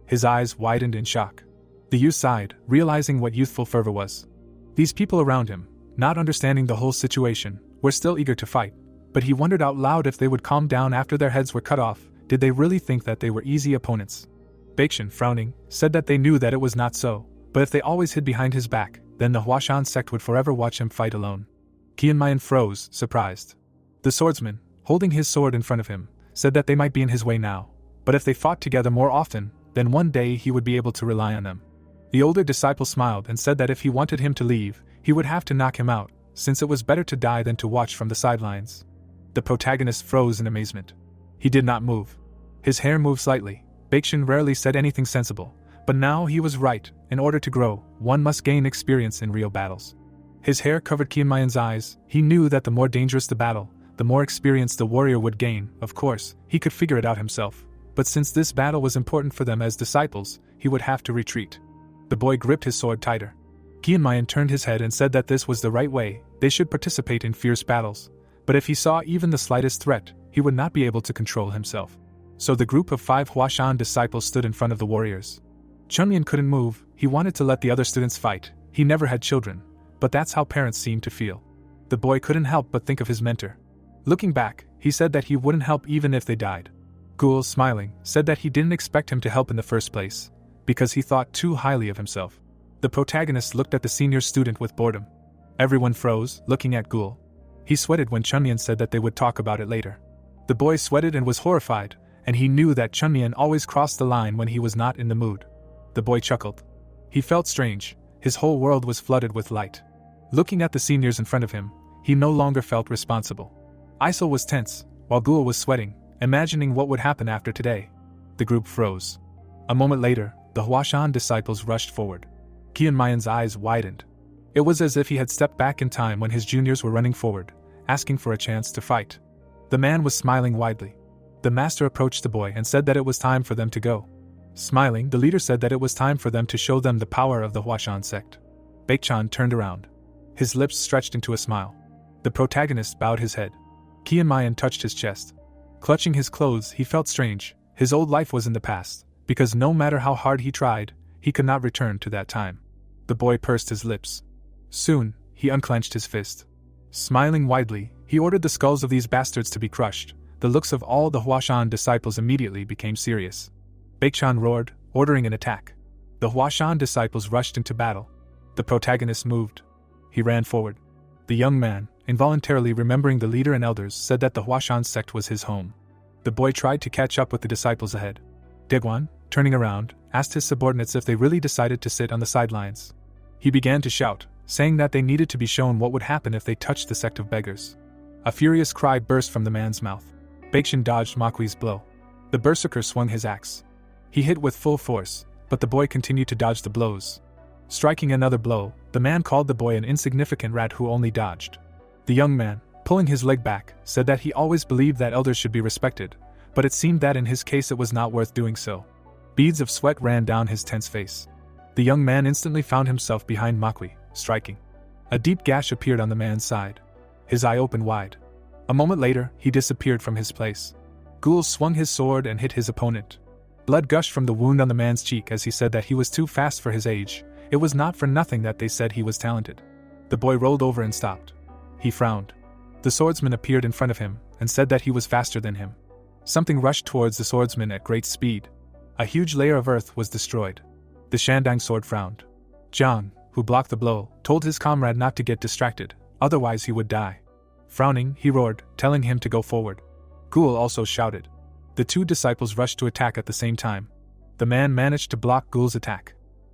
His eyes widened in shock. The youth sighed, realizing what youthful fervor was. These people around him, not understanding the whole situation, were still eager to fight, but he wondered out loud if they would calm down after their heads were cut off. Did they really think that they were easy opponents? Baeksin, frowning, said that they knew that it was not so, but if they always hid behind his back, then the Huashan sect would forever watch him fight alone. Kyumayan froze, surprised. The swordsman, holding his sword in front of him, said that they might be in his way now, but if they fought together more often, then one day he would be able to rely on them. The older disciple smiled and said that if he wanted him to leave, he would have to knock him out, since it was better to die than to watch from the sidelines. The protagonist froze in amazement. He did not move. His hair moved slightly. Baeksin rarely said anything sensible, but now he was right. In order to grow, one must gain experience in real battles. His hair covered Kyumayan's eyes. He knew that the more dangerous the battle, the more experience the warrior would gain. Of course, he could figure it out himself, but since this battle was important for them as disciples, he would have to retreat. The boy gripped his sword tighter. Kyumayan turned his head and said that this was the right way. They should participate in fierce battles, but if he saw even the slightest threat, he would not be able to control himself. So the group of 5 Huashan disciples stood in front of the warriors. Chunyan couldn't move. He wanted to let the other students fight. He never had children, but that's how parents seem to feel. The boy couldn't help but think of his mentor. Looking back, he said that he wouldn't help even if they died. Ghoul, smiling, said that he didn't expect him to help in the first place, because he thought too highly of himself. The protagonist looked at the senior student with boredom. Everyone froze, looking at Ghoul. He sweated when Chunyan said that they would talk about it later. The boy sweated and was horrified, and he knew that Chunyan always crossed the line when he was not in the mood. The boy chuckled. He felt strange. His whole world was flooded with light. Looking at the seniors in front of him, he no longer felt responsible. Isel was tense, while Ghoul was sweating, imagining what would happen after today. The group froze. A moment later, the Huashan disciples rushed forward. Kyumayan's eyes widened. It was as if he had stepped back in time when his juniors were running forward, asking for a chance to fight. The man was smiling widely. The master approached the boy and said that it was time for them to go. Smiling, the leader said that it was time for them to show them the power of the Huashan sect. Baekchan turned around. His lips stretched into a smile. The protagonist bowed his head. Kianmayan touched his chest. Clutching his clothes, he felt strange. His old life was in the past, because no matter how hard he tried, he could not return to that time. The boy pursed his lips. Soon, he unclenched his fist. Smiling widely, he ordered the skulls of these bastards to be crushed. The looks of all the Huashan disciples immediately became serious. Baekchan roared, ordering an attack. The Huashan disciples rushed into battle. The protagonist moved. He ran forward. The young man, involuntarily remembering the leader and elders, said that the Huashan sect was his home. The boy tried to catch up with the disciples ahead. Daeguan, turning around, asked his subordinates if they really decided to sit on the sidelines. He began to shout, saying that they needed to be shown what would happen if they touched the sect of beggars. A furious cry burst from the man's mouth. Baekchan dodged Makui's blow. The berserker swung his axe. He hit with full force, but the boy continued to dodge the blows. Striking another blow, the man called the boy an insignificant rat who only dodged. The young man, pulling his leg back, said that he always believed that elders should be respected, but it seemed that in his case it was not worth doing so. Beads of sweat ran down his tense face. The young man instantly found himself behind Makui, striking. A deep gash appeared on the man's side. His eye opened wide. A moment later, he disappeared from his place. Ghoul swung his sword and hit his opponent. Blood gushed from the wound on the man's cheek as he said that he was too fast for his age. It was not for nothing that they said he was talented. The boy rolled over and stopped. He frowned. The swordsman appeared in front of him and said that he was faster than him. Something rushed towards the swordsman at great speed. A huge layer of earth was destroyed. The Shandang sword frowned. Zhang, who blocked the blow, told his comrade not to get distracted, otherwise he would die. Frowning, he roared, telling him to go forward. Ghoul also shouted. The two disciples rushed to attack at the same time. The man managed to block Ghoul's attack.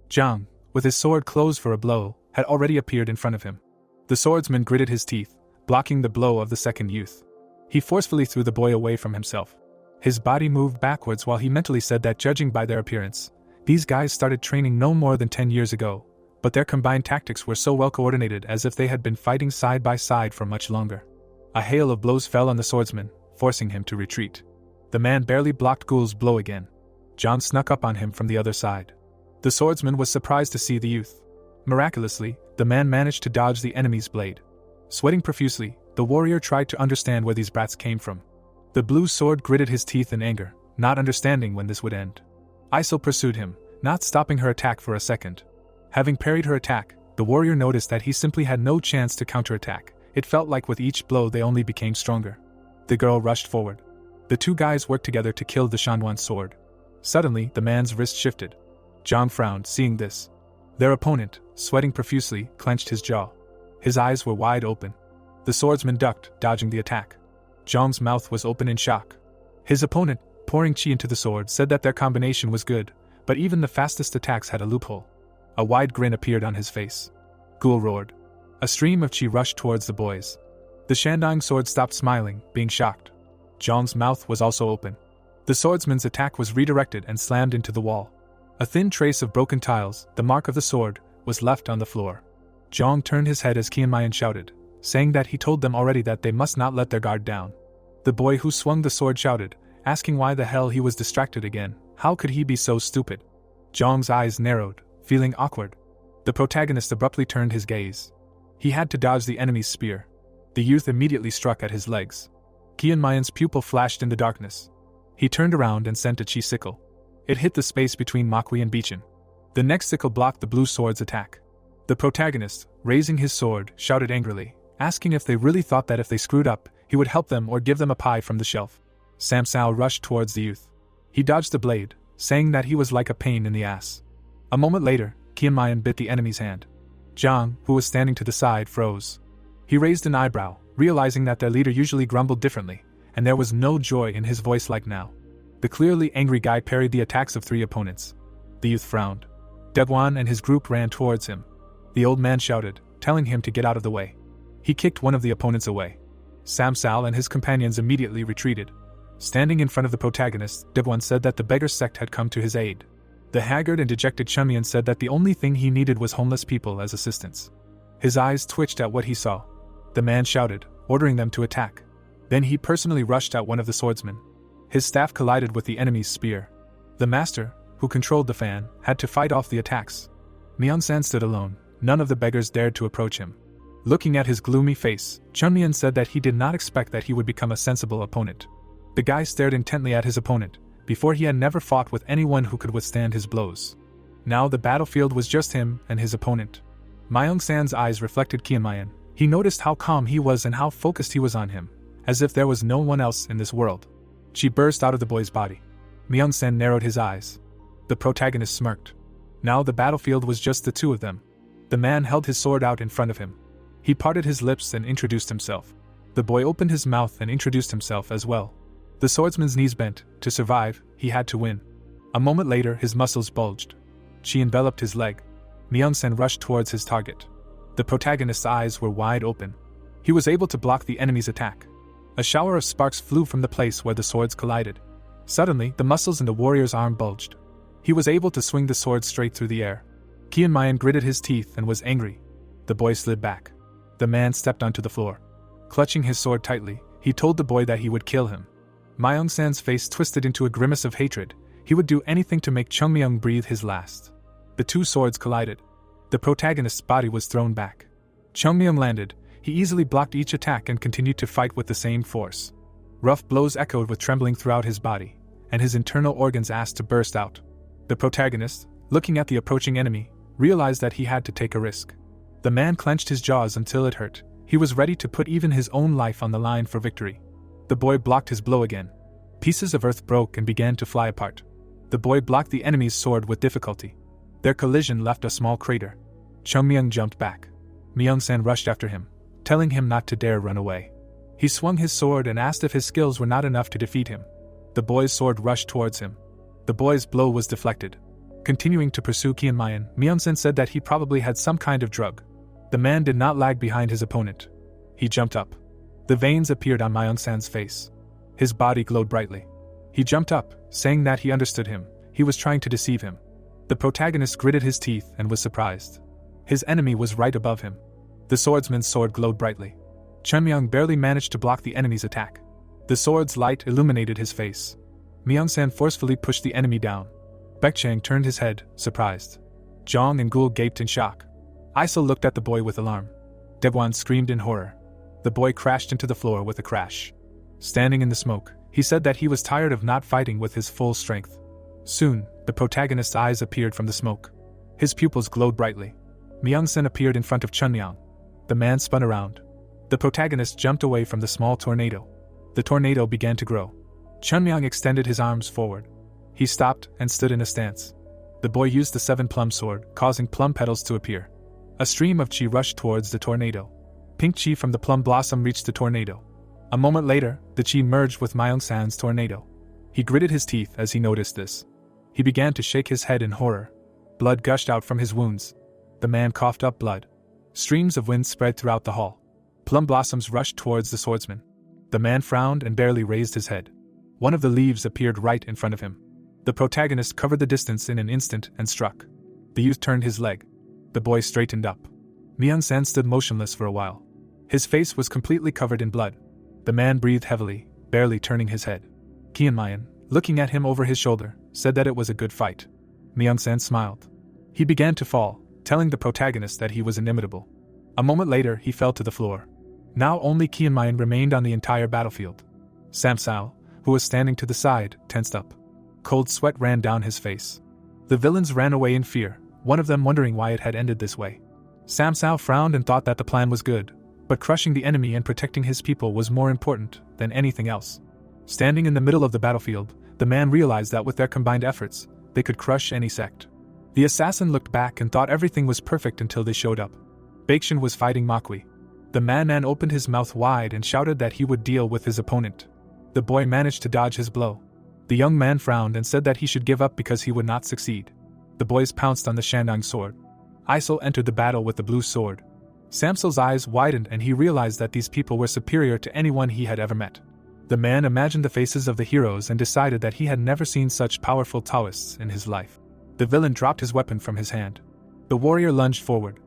Zhang, with his sword closed for a blow, had already appeared in front of him. The swordsman gritted his teeth, blocking the blow of the second youth. He forcefully threw the boy away from himself. His body moved backwards while he mentally said that judging by their appearance, these guys started training no more than 10 years ago, but their combined tactics were so well coordinated as if they had been fighting side by side for much longer. A hail of blows fell on the swordsman, forcing him to retreat. The man barely blocked Ghoul's blow again. John snuck up on him from the other side. The swordsman was surprised to see the youth. Miraculously, the man managed to dodge the enemy's blade. Sweating profusely, the warrior tried to understand where these brats came from. The blue sword gritted his teeth in anger, not understanding when this would end. Isil pursued him, not stopping her attack for a second. Having parried her attack, the warrior noticed that he simply had no chance to counterattack. It felt like with each blow they only became stronger. The girl rushed forward. The two guys worked together to kill the Shanwan's sword. Suddenly, the man's wrist shifted. Zhang frowned, seeing this. Their opponent, sweating profusely, clenched his jaw. His eyes were wide open. The swordsman ducked, dodging the attack. Zhang's mouth was open in shock. His opponent, pouring chi into the sword, said that their combination was good, but even the fastest attacks had a loophole. A wide grin appeared on his face. Ghoul roared. A stream of chi rushed towards the boys. The Shandang sword stopped smiling, being shocked. Zhang's mouth was also open. The swordsman's attack was redirected and slammed into the wall. A thin trace of broken tiles, the mark of the sword, was left on the floor. Zhang turned his head as Qianmayan shouted, saying that he told them already that they must not let their guard down. The boy who swung the sword shouted, asking why the hell he was distracted again. How could he be so stupid? Zhang's eyes narrowed, feeling awkward. The protagonist abruptly turned his gaze. He had to dodge the enemy's spear. The youth immediately struck at his legs. Qianmayan's pupil flashed in the darkness. He turned around and sent a chi sickle. It hit the space between Makui and Beechan. The next sickle blocked the blue sword's attack. The protagonist, raising his sword, shouted angrily, asking if they really thought that if they screwed up, he would help them or give them a pie from the shelf. Samsao rushed towards the youth. He dodged the blade, saying that he was like a pain in the ass. A moment later, Qianmayan bit the enemy's hand. Zhang, who was standing to the side, froze. He raised an eyebrow, realizing that their leader usually grumbled differently, and there was no joy in his voice like now. The clearly angry guy parried the attacks of 3 opponents. The youth frowned. Daeguan and his group ran towards him. The old man shouted, telling him to get out of the way. He kicked one of the opponents away. Samsao and his companions immediately retreated. Standing in front of the protagonist, Daeguan said that the beggar sect had come to his aid. The haggard and dejected Chunmian said that the only thing he needed was homeless people as assistants. His eyes twitched at what he saw. The man shouted, ordering them to attack. Then he personally rushed at one of the swordsmen. His staff collided with the enemy's spear. The master, who controlled the fan, had to fight off the attacks. Myeong-san stood alone. None of the beggars dared to approach him. Looking at his gloomy face, Chunmyeon said that he did not expect that he would become a sensible opponent. The guy stared intently at his opponent. Before he had never fought with anyone who could withstand his blows. Now the battlefield was just him and his opponent. Myeong-san's eyes reflected Kianmayan. He noticed how calm he was and how focused he was on him, as if there was no one else in this world. She burst out of the boy's body. Myeong-san narrowed his eyes. The protagonist smirked. Now the battlefield was just the two of them. The man held his sword out in front of him. He parted his lips and introduced himself. The boy opened his mouth and introduced himself as well. The swordsman's knees bent. To survive, he had to win. A moment later, his muscles bulged. Chi enveloped his leg. Myeong-san rushed towards his target. The protagonist's eyes were wide open. He was able to block the enemy's attack. A shower of sparks flew from the place where the swords collided. Suddenly, the muscles in the warrior's arm bulged. He was able to swing the sword straight through the air. Kianmayan gritted his teeth and was angry. The boy slid back. The man stepped onto the floor. Clutching his sword tightly, he told the boy that he would kill him. Myeong-san's face twisted into a grimace of hatred. He would do anything to make Chunmyeong breathe his last. The two swords collided. The protagonist's body was thrown back. Chunmyeong landed. He easily blocked each attack and continued to fight with the same force. Rough blows echoed with trembling throughout his body, and his internal organs asked to burst out. The protagonist, looking at the approaching enemy, realized that he had to take a risk. The man clenched his jaws until it hurt. He was ready to put even his own life on the line for victory. The boy blocked his blow again. Pieces of earth broke and began to fly apart. The boy blocked the enemy's sword with difficulty. Their collision left a small crater. Chunmyeong jumped back. Myeong-san rushed after him, telling him not to dare run away. He swung his sword and asked if his skills were not enough to defeat him. The boy's sword rushed towards him. The boy's blow was deflected. Continuing to pursue Kianmayan, Myeong-san said that he probably had some kind of drug. The man did not lag behind his opponent. He jumped up. The veins appeared on Myeong-san's face. His body glowed brightly. He jumped up, saying that he understood him. He was trying to deceive him. The protagonist gritted his teeth and was surprised. His enemy was right above him. The swordsman's sword glowed brightly. Chunmyeong barely managed to block the enemy's attack. The sword's light illuminated his face. Myeong-san forcefully pushed the enemy down. Baekchang turned his head, surprised. Jong and Gul gaped in shock. Isol looked at the boy with alarm. Daewon screamed in horror. The boy crashed into the floor with a crash. Standing in the smoke, he said that he was tired of not fighting with his full strength. Soon, the protagonist's eyes appeared from the smoke. His pupils glowed brightly. Myeong-san appeared in front of Chunmyeong. The man spun around. The protagonist jumped away from the small tornado. The tornado began to grow. Chunmyeong extended his arms forward. He stopped and stood in a stance. The boy used the 7-plum sword, causing plum petals to appear. A stream of chi rushed towards the tornado. Pink chi from the plum blossom reached the tornado. A moment later, the chi merged with Myeong-san's tornado. He gritted his teeth as he noticed this. He began to shake his head in horror. Blood gushed out from his wounds. The man coughed up blood. Streams of wind spread throughout the hall. Plum blossoms rushed towards the swordsman. The man frowned and barely raised his head. One of the leaves appeared right in front of him. The protagonist covered the distance in an instant and struck. The youth turned his leg. The boy straightened up. Myeong-san stood motionless for a while. His face was completely covered in blood. The man breathed heavily, barely turning his head. Kianmayan, looking at him over his shoulder, said that it was a good fight. Myeong-san smiled. He began to fall, telling the protagonist that he was inimitable. A moment later, he fell to the floor. Now only Kianmayan remained on the entire battlefield. Samsao, who was standing to the side, tensed up. Cold sweat ran down his face. The villains ran away in fear, one of them wondering why it had ended this way. Samsao frowned and thought that the plan was good, but crushing the enemy and protecting his people was more important than anything else. Standing in the middle of the battlefield, the man realized that with their combined efforts, they could crush any sect. The assassin looked back and thought everything was perfect until they showed up. Baekchang was fighting Makwi. The man opened his mouth wide and shouted that he would deal with his opponent. The boy managed to dodge his blow. The young man frowned and said that he should give up because he would not succeed. The boys pounced on the Shandong sword. Isol entered the battle with the blue sword. Samsel's eyes widened and he realized that these people were superior to anyone he had ever met. The man imagined the faces of the heroes and decided that he had never seen such powerful Taoists in his life. The villain dropped his weapon from his hand. The warrior lunged forward.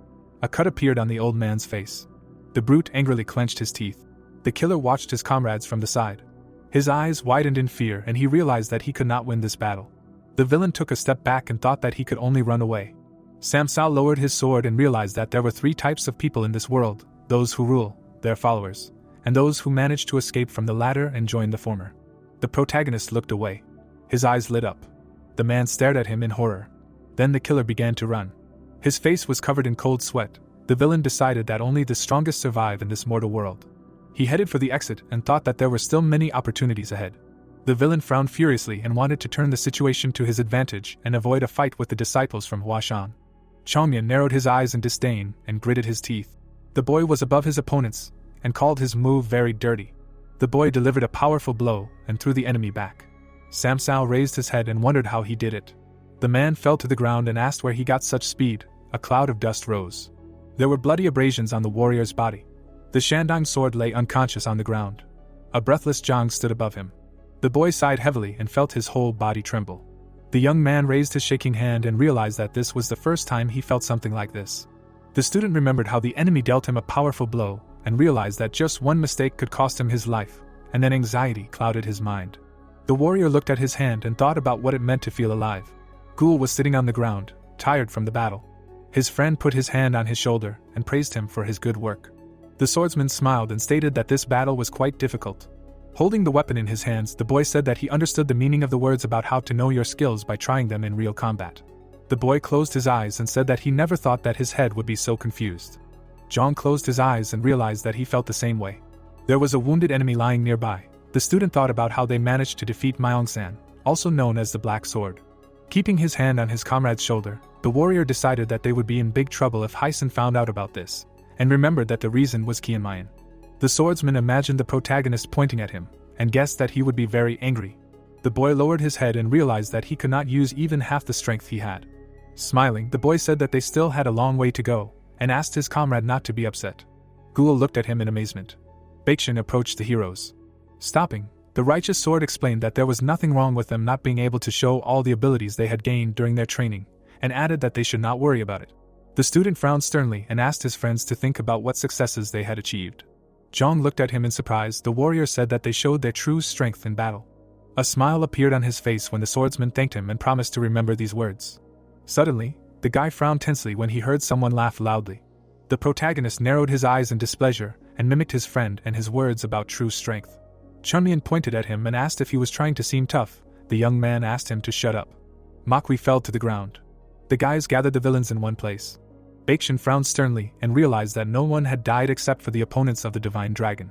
A cut appeared on the old man's face. The brute angrily clenched his teeth. The killer watched his comrades from the side. His eyes widened in fear and he realized that he could not win this battle. The villain took a step back and thought that he could only run away. Samsao lowered his sword and realized that there were 3 types of people in this world: those who rule, their followers, and those who managed to escape from the latter and join the former. The protagonist looked away. His eyes lit up. The man stared at him in horror. Then the killer began to run. His face was covered in cold sweat. The villain decided that only the strongest survive in this mortal world. He headed for the exit and thought that there were still many opportunities ahead. The villain frowned furiously and wanted to turn the situation to his advantage and avoid a fight with the disciples from Huashan. Chongmian narrowed his eyes in disdain and gritted his teeth. The boy was above his opponents and called his move very dirty. The boy delivered a powerful blow and threw the enemy back. Samsao raised his head and wondered how he did it. The man fell to the ground and asked where he got such speed. A cloud of dust rose. There were bloody abrasions on the warrior's body. The Shandong sword lay unconscious on the ground. A breathless Zhang stood above him. The boy sighed heavily and felt his whole body tremble. The young man raised his shaking hand and realized that this was the first time he felt something like this. The student remembered how the enemy dealt him a powerful blow and realized that just one mistake could cost him his life, and then anxiety clouded his mind. The warrior looked at his hand and thought about what it meant to feel alive. Ghoul was sitting on the ground, tired from the battle. His friend put his hand on his shoulder and praised him for his good work. The swordsman smiled and stated that this battle was quite difficult. Holding the weapon in his hands, the boy said that he understood the meaning of the words about how to know your skills by trying them in real combat. The boy closed his eyes and said that he never thought that his head would be so confused. Zhang closed his eyes and realized that he felt the same way. There was a wounded enemy lying nearby. The student thought about how they managed to defeat Myongsan, also known as the Black Sword. Keeping his hand on his comrade's shoulder, the warrior decided that they would be in big trouble if Huashan found out about this, and remembered that the reason was Qianmayan. The swordsman imagined the protagonist pointing at him, and guessed that he would be very angry. The boy lowered his head and realized that he could not use even half the strength he had. Smiling, the boy said that they still had a long way to go, and asked his comrade not to be upset. Ghoul looked at him in amazement. Baekshun approached the heroes. Stopping, the righteous sword explained that there was nothing wrong with them not being able to show all the abilities they had gained during their training, and added that they should not worry about it. The student frowned sternly and asked his friends to think about what successes they had achieved. Zhang looked at him in surprise. The warrior said that they showed their true strength in battle. A smile appeared on his face when the swordsman thanked him and promised to remember these words. Suddenly, the guy frowned tensely when he heard someone laugh loudly. The protagonist narrowed his eyes in displeasure and mimicked his friend and his words about true strength. Chunmian pointed at him and asked if he was trying to seem tough. The young man asked him to shut up. Makwi fell to the ground. The guys gathered the villains in one place. Baekshun frowned sternly and realized that no one had died except for the opponents of the divine dragon.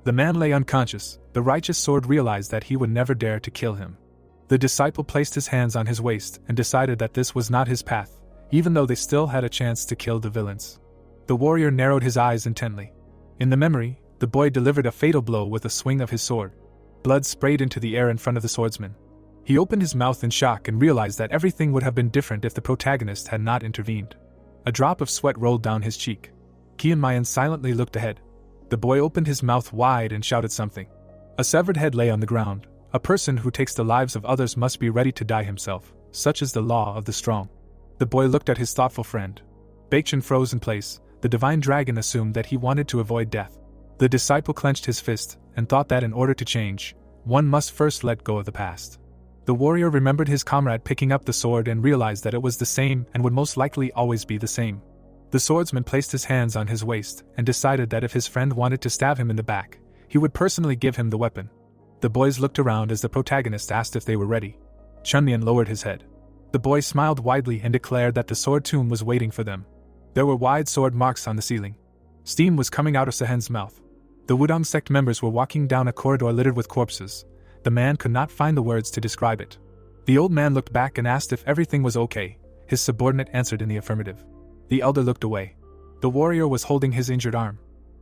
The man lay unconscious. The righteous sword realized that he would never dare to kill him. The disciple placed his hands on his waist and decided that this was not his path, even though they still had a chance to kill the villains. The warrior narrowed his eyes intently. In the memory, the boy delivered a fatal blow with a swing of his sword. Blood sprayed into the air in front of the swordsman. He opened his mouth in shock and realized that everything would have been different if the protagonist had not intervened. A drop of sweat rolled down his cheek. Qianmayan silently looked ahead. The boy opened his mouth wide and shouted something. A severed head lay on the ground. A person who takes the lives of others must be ready to die himself. Such is the law of the strong. The boy looked at his thoughtful friend. Baekshun froze in place. The divine dragon assumed that he wanted to avoid death. The disciple clenched his fist and thought that in order to change, one must first let go of the past. The warrior remembered his comrade picking up the sword and realized that it was the same and would most likely always be the same. The swordsman placed his hands on his waist and decided that if his friend wanted to stab him in the back, he would personally give him the weapon. The boys looked around as the protagonist asked if they were ready. Chunmian lowered his head. The boy smiled widely and declared that the sword tomb was waiting for them. There were wide sword marks on the ceiling. Steam was coming out of Sehen's mouth. The Wudong Sect members were walking down a corridor littered with corpses. The man could not find the words to describe it. The old man looked back and asked if everything was okay. His subordinate answered in the affirmative. The elder looked away. The warrior was holding his injured arm.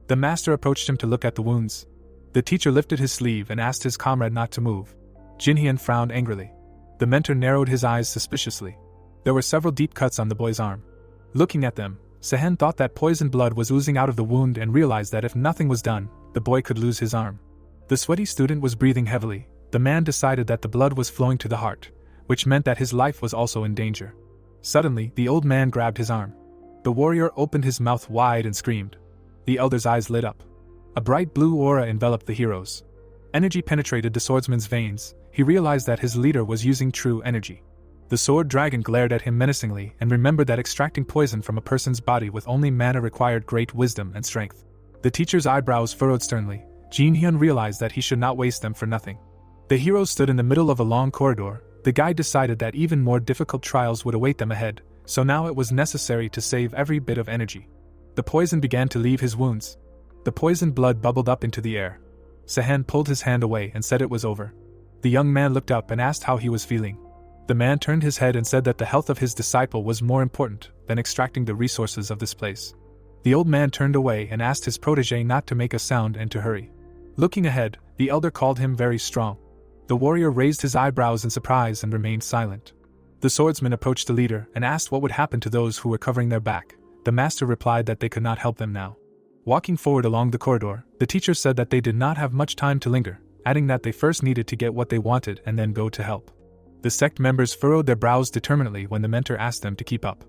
The master approached him to look at the wounds. The teacher lifted his sleeve and asked his comrade not to move. Jinhian frowned angrily. The mentor narrowed his eyes suspiciously. There were several deep cuts on the boy's arm. Looking at them, Sehen thought that poisoned blood was oozing out of the wound and realized that if nothing was done, the boy could lose his arm. The sweaty student was breathing heavily. The man decided that the blood was flowing to the heart, which meant that his life was also in danger. Suddenly, the old man grabbed his arm. The warrior opened his mouth wide and screamed. The elder's eyes lit up. A bright blue aura enveloped the heroes. Energy penetrated the swordsman's veins. He realized that his leader was using true energy. The sword dragon glared at him menacingly and remembered that extracting poison from a person's body with only mana required great wisdom and strength. The teacher's eyebrows furrowed sternly. Jin Hyun realized that he should not waste them for nothing. The heroes stood in the middle of a long corridor. The guide decided that even more difficult trials would await them ahead, so now it was necessary to save every bit of energy. The poison began to leave his wounds. The poisoned blood bubbled up into the air. Sehen pulled his hand away and said it was over. The young man looked up and asked how he was feeling. The man turned his head and said that the health of his disciple was more important than extracting the resources of this place. The old man turned away and asked his protege not to make a sound and to hurry. Looking ahead, the elder called him very strong. The warrior raised his eyebrows in surprise and remained silent. The swordsman approached the leader and asked what would happen to those who were covering their back. The master replied that they could not help them now. Walking forward along the corridor, the teacher said that they did not have much time to linger, adding that they first needed to get what they wanted and then go to help. The sect members furrowed their brows determinedly when the mentor asked them to keep up.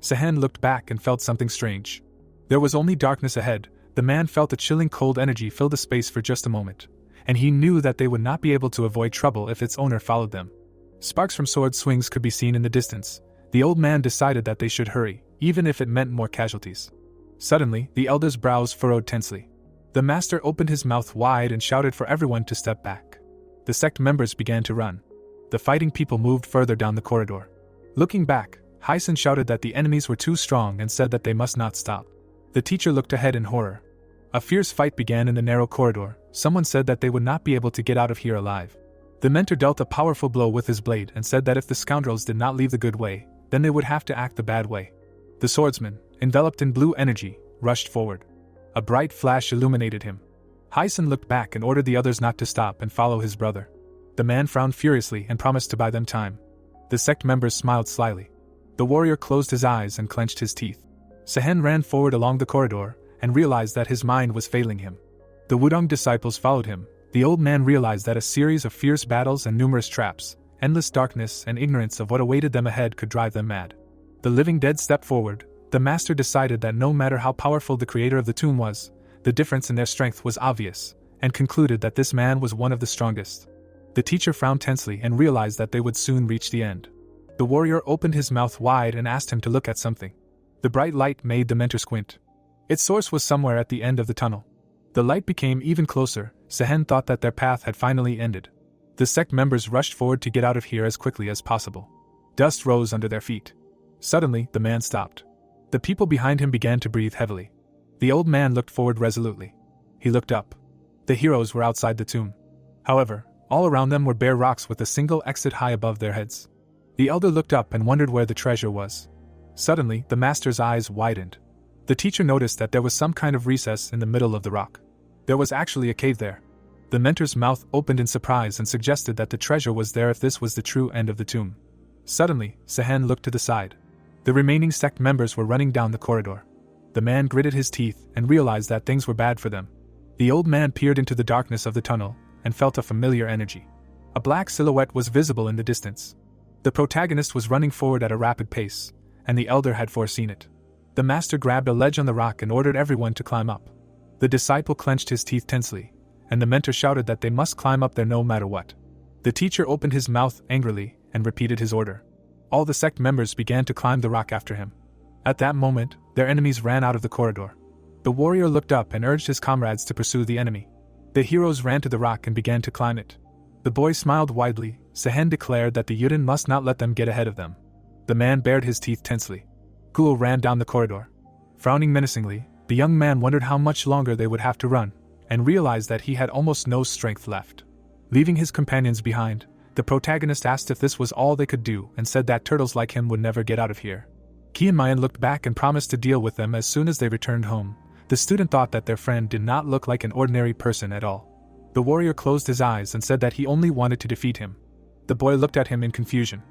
Sehen looked back and felt something strange. There was only darkness ahead. The man felt a chilling cold energy fill the space for just a moment, and he knew that they would not be able to avoid trouble if its owner followed them. Sparks from sword swings could be seen in the distance. The old man decided that they should hurry, even if it meant more casualties. Suddenly, the elder's brows furrowed tensely. The master opened his mouth wide and shouted for everyone to step back. The sect members began to run. The fighting people moved further down the corridor. Looking back, Huashan shouted that the enemies were too strong and said that they must not stop. The teacher looked ahead in horror. A fierce fight began in the narrow corridor. Someone said that they would not be able to get out of here alive. The mentor dealt a powerful blow with his blade and said that if the scoundrels did not leave the good way, then they would have to act the bad way. The swordsman, enveloped in blue energy, rushed forward. A bright flash illuminated him. Huashan looked back and ordered the others not to stop and follow his brother. The man frowned furiously and promised to buy them time. The sect members smiled slyly. The warrior closed his eyes and clenched his teeth. Sehen ran forward along the corridor and realized that his mind was failing him. The Wudong disciples followed him. The old man realized that a series of fierce battles and numerous traps, endless darkness and ignorance of what awaited them ahead could drive them mad. The living dead stepped forward. The master decided that no matter how powerful the creator of the tomb was, the difference in their strength was obvious, and concluded that this man was one of the strongest. The teacher frowned tensely and realized that they would soon reach the end. The warrior opened his mouth wide and asked him to look at something. The bright light made the mentor squint. Its source was somewhere at the end of the tunnel. The light became even closer. Sehen thought that their path had finally ended. The sect members rushed forward to get out of here as quickly as possible. Dust rose under their feet. Suddenly, the man stopped. The people behind him began to breathe heavily. The old man looked forward resolutely. He looked up. The heroes were outside the tomb. However, all around them were bare rocks with a single exit high above their heads. The elder looked up and wondered where the treasure was. Suddenly, the master's eyes widened. The teacher noticed that there was some kind of recess in the middle of the rock. There was actually a cave there. The mentor's mouth opened in surprise and suggested that the treasure was there if this was the true end of the tomb. Suddenly, Sehen looked to the side. The remaining sect members were running down the corridor. The man gritted his teeth and realized that things were bad for them. The old man peered into the darkness of the tunnel and felt a familiar energy. A black silhouette was visible in the distance. The protagonist was running forward at a rapid pace, and the elder had foreseen it. The master grabbed a ledge on the rock and ordered everyone to climb up. The disciple clenched his teeth tensely, and the mentor shouted that they must climb up there no matter what. The teacher opened his mouth angrily and repeated his order. All the sect members began to climb the rock after him. At that moment, their enemies ran out of the corridor. The warrior looked up and urged his comrades to pursue the enemy. The heroes ran to the rock and began to climb it. The boy smiled widely. Sehen declared that the Yuden must not let them get ahead of them. The man bared his teeth tensely. Ghoul ran down the corridor. Frowning menacingly, the young man wondered how much longer they would have to run, and realized that he had almost no strength left. Leaving his companions behind, the protagonist asked if this was all they could do and said that turtles like him would never get out of here. Kian looked back and promised to deal with them as soon as they returned home. The student thought that their friend did not look like an ordinary person at all. The warrior closed his eyes and said that he only wanted to defeat him. The boy looked at him in confusion.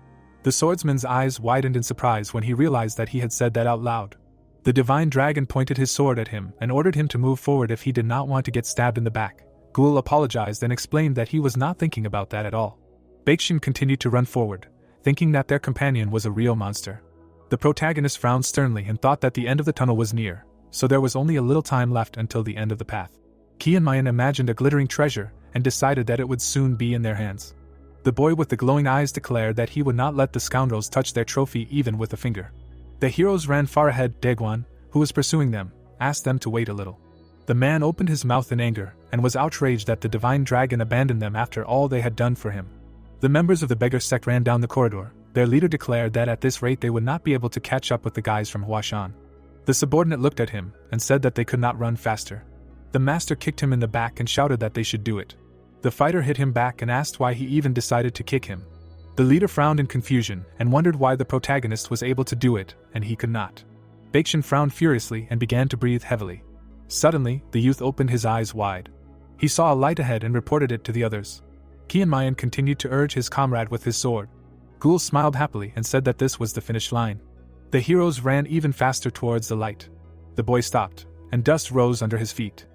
The swordsman's eyes widened in surprise when he realized that he had said that out loud. The divine dragon pointed his sword at him and ordered him to move forward if he did not want to get stabbed in the back. Ghoul apologized and explained that he was not thinking about that at all. Baekshun continued to run forward, thinking that their companion was a real monster. The protagonist frowned sternly and thought that the end of the tunnel was near, so there was only a little time left until the end of the path. Kian imagined a glittering treasure and decided that it would soon be in their hands. The boy with the glowing eyes declared that he would not let the scoundrels touch their trophy even with a finger. The heroes ran far ahead. Daegwon, who was pursuing them, asked them to wait a little. The man opened his mouth in anger and was outraged that the divine dragon abandoned them after all they had done for him. The members of the beggars sect ran down the corridor. Their leader declared that at this rate they would not be able to catch up with the guys from Huashan. The subordinate looked at him and said that they could not run faster. The master kicked him in the back and shouted that they should do it. The fighter hit him back and asked why he even decided to kick him. The leader frowned in confusion and wondered why the protagonist was able to do it and he could not. Baekhyun frowned furiously and began to breathe heavily. Suddenly, the youth opened his eyes wide. He saw a light ahead and reported it to the others. Kianmayan continued to urge his comrade with his sword. Gul smiled happily and said that this was the finish line. The heroes ran even faster towards the light. The boy stopped, and dust rose under his feet.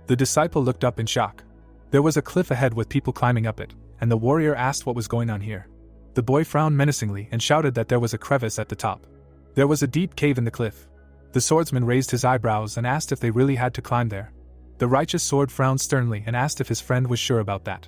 The disciple looked up in shock. There was a cliff ahead with people climbing up it, and the warrior asked what was going on here. The boy frowned menacingly and shouted that there was a crevice at the top. There was a deep cave in the cliff. The swordsman raised his eyebrows and asked if they really had to climb there. The righteous sword frowned sternly and asked if his friend was sure about that.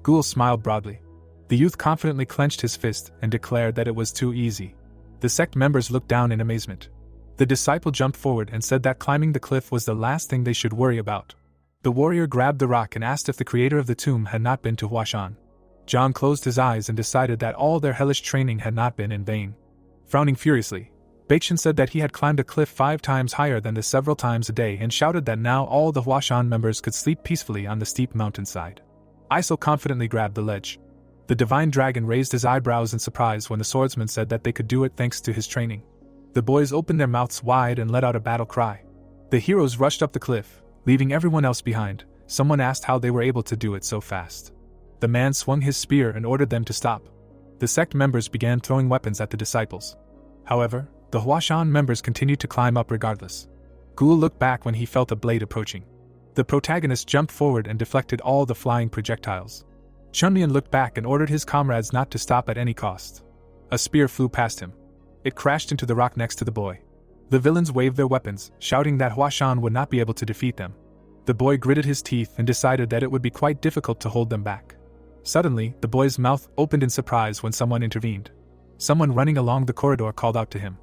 Gul smiled broadly. The youth confidently clenched his fist and declared that it was too easy. The sect members looked down in amazement. The disciple jumped forward and said that climbing the cliff was the last thing they should worry about. The warrior grabbed the rock and asked if the creator of the tomb had not been to Huashan. John closed his eyes and decided that all their hellish training had not been in vain. Frowning furiously, Baekhyun said that he had climbed a cliff 5 times higher than this several times a day and shouted that now all the Huashan members could sleep peacefully on the steep mountainside. Iso confidently grabbed the ledge. The divine dragon raised his eyebrows in surprise when the swordsman said that they could do it thanks to his training. The boys opened their mouths wide and let out a battle cry. The heroes rushed up the cliff, leaving everyone else behind. Someone asked how they were able to do it so fast. The man swung his spear and ordered them to stop. The sect members began throwing weapons at the disciples. However, the Huashan members continued to climb up regardless. Gul looked back when he felt a blade approaching. The protagonist jumped forward and deflected all the flying projectiles. Chunmian looked back and ordered his comrades not to stop at any cost. A spear flew past him. It crashed into the rock next to the boy. The villains waved their weapons, shouting that Huashan would not be able to defeat them. The boy gritted his teeth and decided that it would be quite difficult to hold them back. Suddenly, the boy's mouth opened in surprise when someone intervened. Someone running along the corridor called out to him.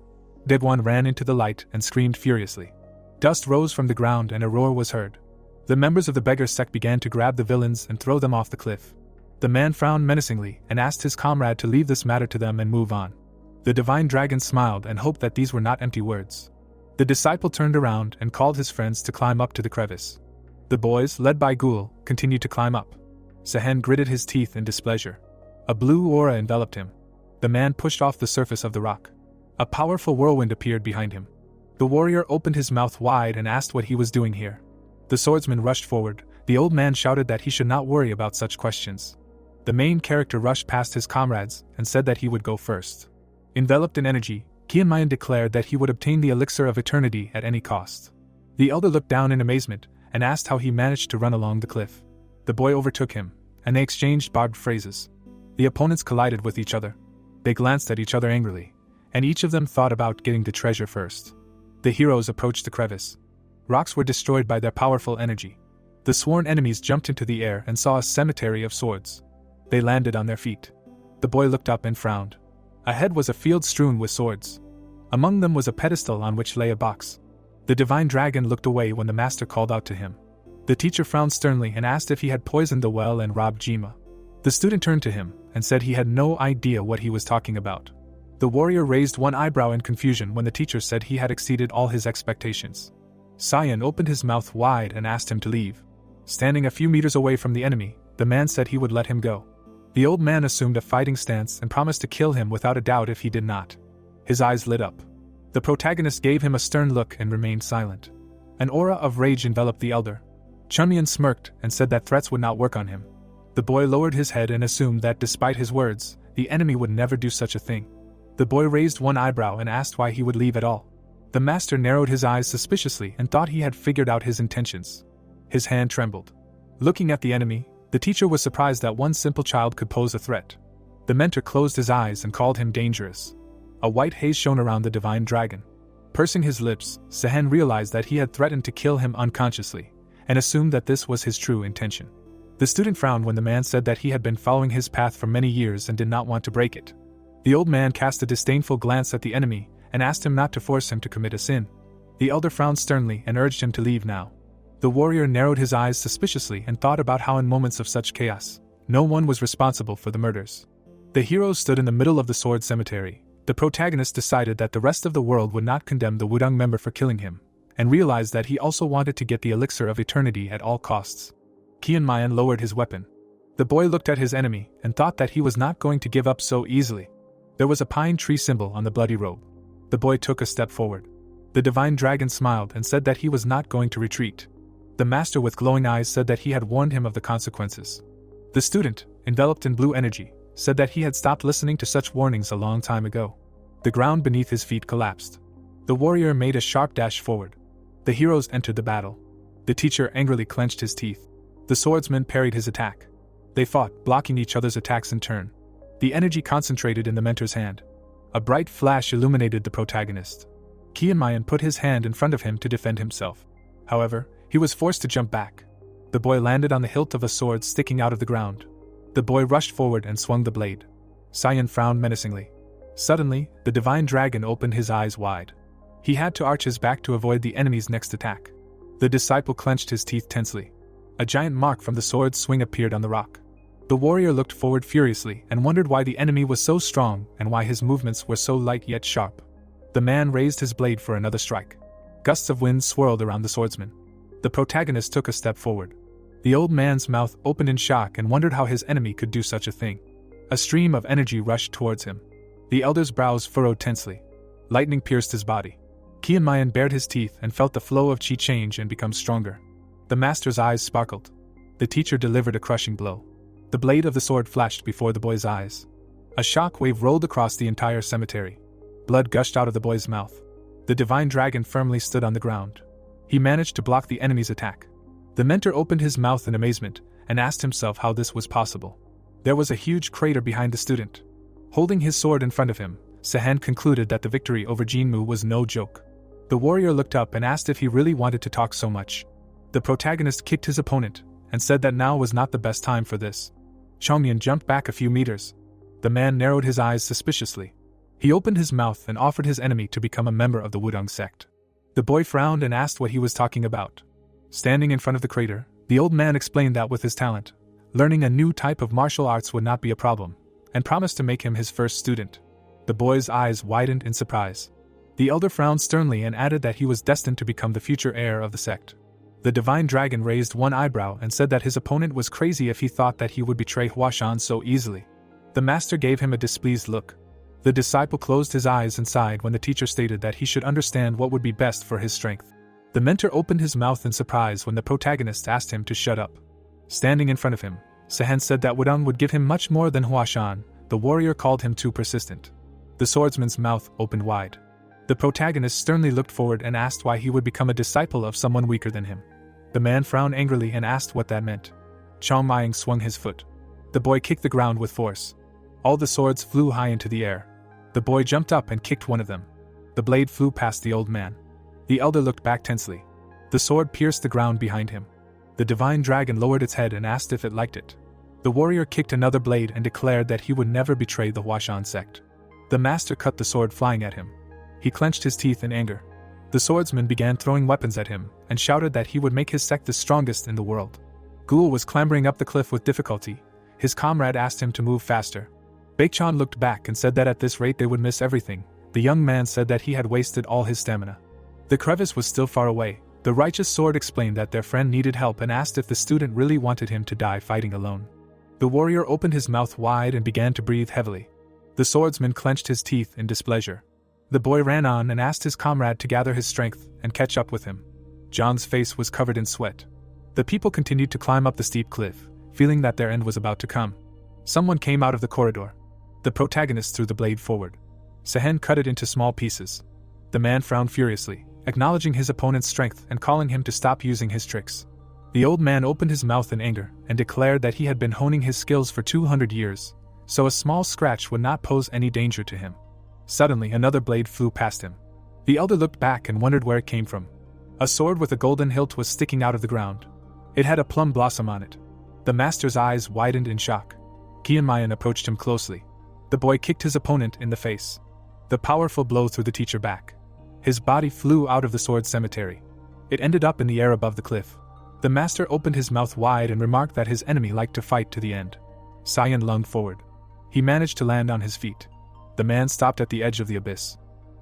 Daegwon ran into the light and screamed furiously. Dust rose from the ground and a roar was heard. The members of the beggars sect began to grab the villains and throw them off the cliff. The man frowned menacingly and asked his comrade to leave this matter to them and move on. The divine dragon smiled and hoped that these were not empty words. The disciple turned around and called his friends to climb up to the crevice. The boys, led by Gul, continued to climb up. Sehen gritted his teeth in displeasure. A blue aura enveloped him. The man pushed off the surface of the rock. A powerful whirlwind appeared behind him. The warrior opened his mouth wide and asked what he was doing here. The swordsman rushed forward. The old man shouted that he should not worry about such questions. The main character rushed past his comrades and said that he would go first. Enveloped in energy, Kianmayan declared that he would obtain the elixir of eternity at any cost. The elder looked down in amazement and asked how he managed to run along the cliff. The boy overtook him, and they exchanged barbed phrases. The opponents collided with each other. They glanced at each other angrily, and each of them thought about getting the treasure first. The heroes approached the crevice. Rocks were destroyed by their powerful energy. The sworn enemies jumped into the air and saw a cemetery of swords. They landed on their feet. The boy looked up and frowned. Ahead was a field strewn with swords. Among them was a pedestal on which lay a box. The divine dragon looked away when the master called out to him. The teacher frowned sternly and asked if he had poisoned the well and robbed Jima. The student turned to him and said he had no idea what he was talking about. The warrior raised one eyebrow in confusion when the teacher said he had exceeded all his expectations. Sion opened his mouth wide and asked him to leave. Standing a few meters away from the enemy, the man said he would let him go. The old man assumed a fighting stance and promised to kill him without a doubt if he did not. His eyes lit up. The protagonist gave him a stern look and remained silent. An aura of rage enveloped the elder. Chunmian smirked and said that threats would not work on him. The boy lowered his head and assumed that despite his words, the enemy would never do such a thing. The boy raised one eyebrow and asked why he would leave at all. The master narrowed his eyes suspiciously and thought he had figured out his intentions. His hand trembled. Looking at the enemy, the teacher was surprised that one simple child could pose a threat. The mentor closed his eyes and called him dangerous. A white haze shone around the divine dragon. Pursing his lips, Sehen realized that he had threatened to kill him unconsciously, and assumed that this was his true intention. The student frowned when the man said that he had been following his path for many years and did not want to break it. The old man cast a disdainful glance at the enemy and asked him not to force him to commit a sin. The elder frowned sternly and urged him to leave now. The warrior narrowed his eyes suspiciously and thought about how in moments of such chaos, no one was responsible for the murders. The heroes stood in the middle of the sword cemetery. The protagonist decided that the rest of the world would not condemn the Wudang member for killing him, and realized that he also wanted to get the elixir of eternity at all costs. Kianmayan lowered his weapon. The boy looked at his enemy and thought that he was not going to give up so easily. There was a pine tree symbol on the bloody robe. The boy took a step forward. The divine dragon smiled and said that he was not going to retreat. The master with glowing eyes said that he had warned him of the consequences. The student, enveloped in blue energy, said that he had stopped listening to such warnings a long time ago. The ground beneath his feet collapsed. The warrior made a sharp dash forward. The heroes entered the battle. The teacher angrily clenched his teeth. The swordsman parried his attack. They fought, blocking each other's attacks in turn. The energy concentrated in the mentor's hand. A bright flash illuminated the protagonist. Kianmayan put his hand in front of him to defend himself. However, he was forced to jump back. The boy landed on the hilt of a sword sticking out of the ground. The boy rushed forward and swung the blade. Saiyan frowned menacingly. Suddenly, the divine dragon opened his eyes wide. He had to arch his back to avoid the enemy's next attack. The disciple clenched his teeth tensely. A giant mark from the sword's swing appeared on the rock. The warrior looked forward furiously and wondered why the enemy was so strong and why his movements were so light yet sharp. The man raised his blade for another strike. Gusts of wind swirled around the swordsman. The protagonist took a step forward. The old man's mouth opened in shock and wondered how his enemy could do such a thing. A stream of energy rushed towards him. The elder's brows furrowed tensely. Lightning pierced his body. Kianmayan bared his teeth and felt the flow of chi change and become stronger. The master's eyes sparkled. The teacher delivered a crushing blow. The blade of the sword flashed before the boy's eyes. A shock wave rolled across the entire cemetery. Blood gushed out of the boy's mouth. The divine dragon firmly stood on the ground. He managed to block the enemy's attack. The mentor opened his mouth in amazement and asked himself how this was possible. There was a huge crater behind the student. Holding his sword in front of him, Sehen concluded that the victory over Jinmu was no joke. The warrior looked up and asked if he really wanted to talk so much. The protagonist kicked his opponent and said that now was not the best time for this. Chongyan jumped back a few meters. The man narrowed his eyes suspiciously. He opened his mouth and offered his enemy to become a member of the Wudang sect. The boy frowned and asked what he was talking about. Standing in front of the crater, the old man explained that with his talent, learning a new type of martial arts would not be a problem, and promised to make him his first student. The boy's eyes widened in surprise. The elder frowned sternly and added that he was destined to become the future heir of the sect. The divine dragon raised one eyebrow and said that his opponent was crazy if he thought that he would betray Huashan so easily. The master gave him a displeased look. The disciple closed his eyes and sighed when the teacher stated that he should understand what would be best for his strength. The mentor opened his mouth in surprise when the protagonist asked him to shut up. Standing in front of him, Sehen said that Wudang would give him much more than Huashan. The warrior called him too persistent. The swordsman's mouth opened wide. The protagonist sternly looked forward and asked why he would become a disciple of someone weaker than him. The man frowned angrily and asked what that meant. Chong Maying swung his foot. The boy kicked the ground with force. All the swords flew high into the air. The boy jumped up and kicked one of them. The blade flew past the old man. The elder looked back tensely. The sword pierced the ground behind him. The divine dragon lowered its head and asked if it liked it. The warrior kicked another blade and declared that he would never betray the Huashan sect. The master cut the sword flying at him. He clenched his teeth in anger. The swordsman began throwing weapons at him and shouted that he would make his sect the strongest in the world. Ghoul was clambering up the cliff with difficulty. His comrade asked him to move faster. Baekchan looked back and said that at this rate they would miss everything. The young man said that he had wasted all his stamina. The crevice was still far away. The righteous sword explained that their friend needed help and asked if the student really wanted him to die fighting alone. The warrior opened his mouth wide and began to breathe heavily. The swordsman clenched his teeth in displeasure. The boy ran on and asked his comrade to gather his strength and catch up with him. John's face was covered in sweat. The people continued to climb up the steep cliff, feeling that their end was about to come. Someone came out of the corridor. The protagonist threw the blade forward. Sehen cut it into small pieces. The man frowned furiously, acknowledging his opponent's strength and calling him to stop using his tricks. The old man opened his mouth in anger and declared that he had been honing his skills for 200 years, so a small scratch would not pose any danger to him. Suddenly, another blade flew past him. The elder looked back and wondered where it came from. A sword with a golden hilt was sticking out of the ground. It had a plum blossom on it. The master's eyes widened in shock. Kianmayan approached him closely. The boy kicked his opponent in the face. The powerful blow threw the teacher back. His body flew out of the sword cemetery. It ended up in the air above the cliff. The master opened his mouth wide and remarked that his enemy liked to fight to the end. Saiyan lunged forward. He managed to land on his feet. The man stopped at the edge of the abyss.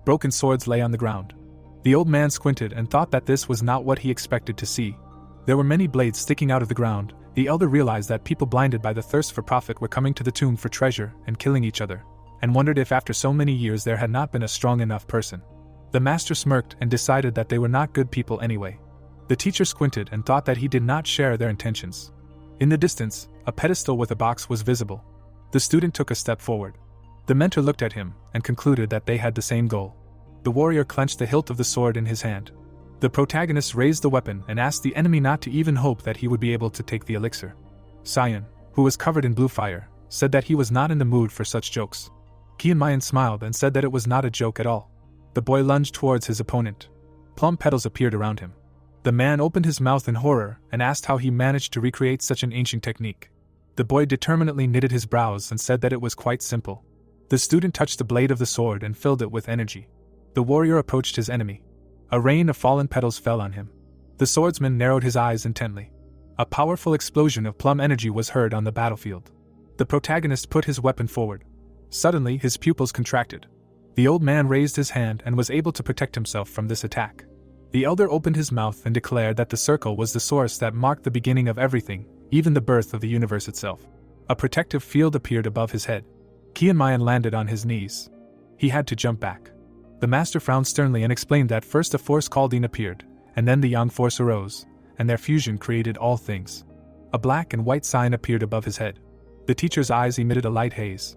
Broken swords lay on the ground. The old man squinted and thought that this was not what he expected to see. There were many blades sticking out of the ground. The elder realized that people blinded by the thirst for profit were coming to the tomb for treasure and killing each other, and wondered if after so many years there had not been a strong enough person. The master smirked and decided that they were not good people anyway. The teacher squinted and thought that he did not share their intentions. In the distance, a pedestal with a box was visible. The student took a step forward. The mentor looked at him and concluded that they had the same goal. The warrior clenched the hilt of the sword in his hand. The protagonist raised the weapon and asked the enemy not to even hope that he would be able to take the elixir. Saiyan, who was covered in blue fire, said that he was not in the mood for such jokes. Kianmayan smiled and said that it was not a joke at all. The boy lunged towards his opponent. Plum petals appeared around him. The man opened his mouth in horror and asked how he managed to recreate such an ancient technique. The boy determinedly knitted his brows and said that it was quite simple. The student touched the blade of the sword and filled it with energy. The warrior approached his enemy. A rain of fallen petals fell on him. The swordsman narrowed his eyes intently. A powerful explosion of plum energy was heard on the battlefield. The protagonist put his weapon forward. Suddenly, his pupils contracted. The old man raised his hand and was able to protect himself from this attack. The elder opened his mouth and declared that the circle was the source that marked the beginning of everything, even the birth of the universe itself. A protective field appeared above his head. Kianmayan landed on his knees. He had to jump back. The master frowned sternly and explained that first a force Kaldin appeared, and then the yang force arose, and their fusion created all things. A black and white sign appeared above his head. The teacher's eyes emitted a light haze.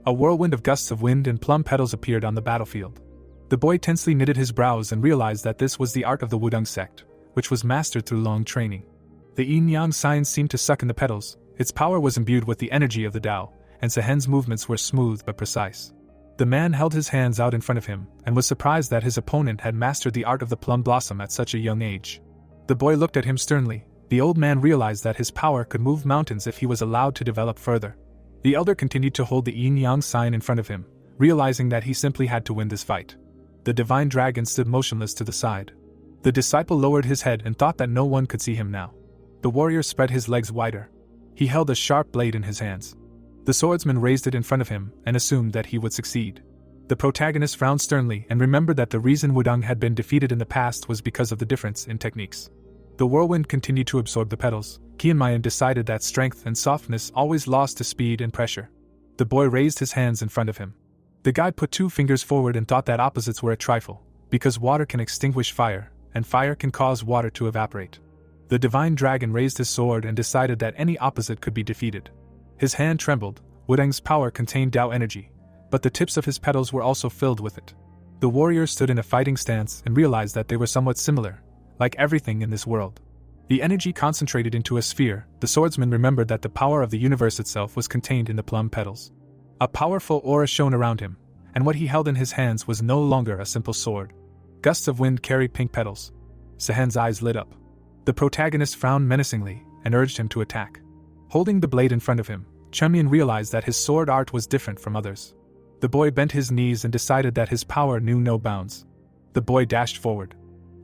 A whirlwind of gusts of wind and plum petals appeared on the battlefield. The boy tensely knitted his brows and realized that this was the art of the Wudang sect, which was mastered through long training. The yin-yang sign seemed to suck in the petals. Its power was imbued with the energy of the Tao, and Sehen's movements were smooth but precise. The man held his hands out in front of him, and was surprised that his opponent had mastered the art of the plum blossom at such a young age. The boy looked at him sternly. The old man realized that his power could move mountains if he was allowed to develop further. The elder continued to hold the yin-yang sign in front of him, realizing that he simply had to win this fight. The divine dragon stood motionless to the side. The disciple lowered his head and thought that no one could see him now. The warrior spread his legs wider. He held a sharp blade in his hands. The swordsman raised it in front of him and assumed that he would succeed. The protagonist frowned sternly and remembered that the reason Wudang had been defeated in the past was because of the difference in techniques. The whirlwind continued to absorb the petals. Kianmayan decided that strength and softness always lost to speed and pressure. The boy raised his hands in front of him. The guide put 2 fingers forward and thought that opposites were a trifle, because water can extinguish fire, and fire can cause water to evaporate. The divine dragon raised his sword and decided that any opposite could be defeated. His hand trembled. Wudang's power contained Tao energy, but the tips of his petals were also filled with it. The warrior stood in a fighting stance and realized that they were somewhat similar, like everything in this world. The energy concentrated into a sphere. The swordsman remembered that the power of the universe itself was contained in the plum petals. A powerful aura shone around him, and what he held in his hands was no longer a simple sword. Gusts of wind carried pink petals. Sehen's eyes lit up. The protagonist frowned menacingly and urged him to attack. Holding the blade in front of him, Chunmin realized that his sword art was different from others. The boy bent his knees and decided that his power knew no bounds. The boy dashed forward.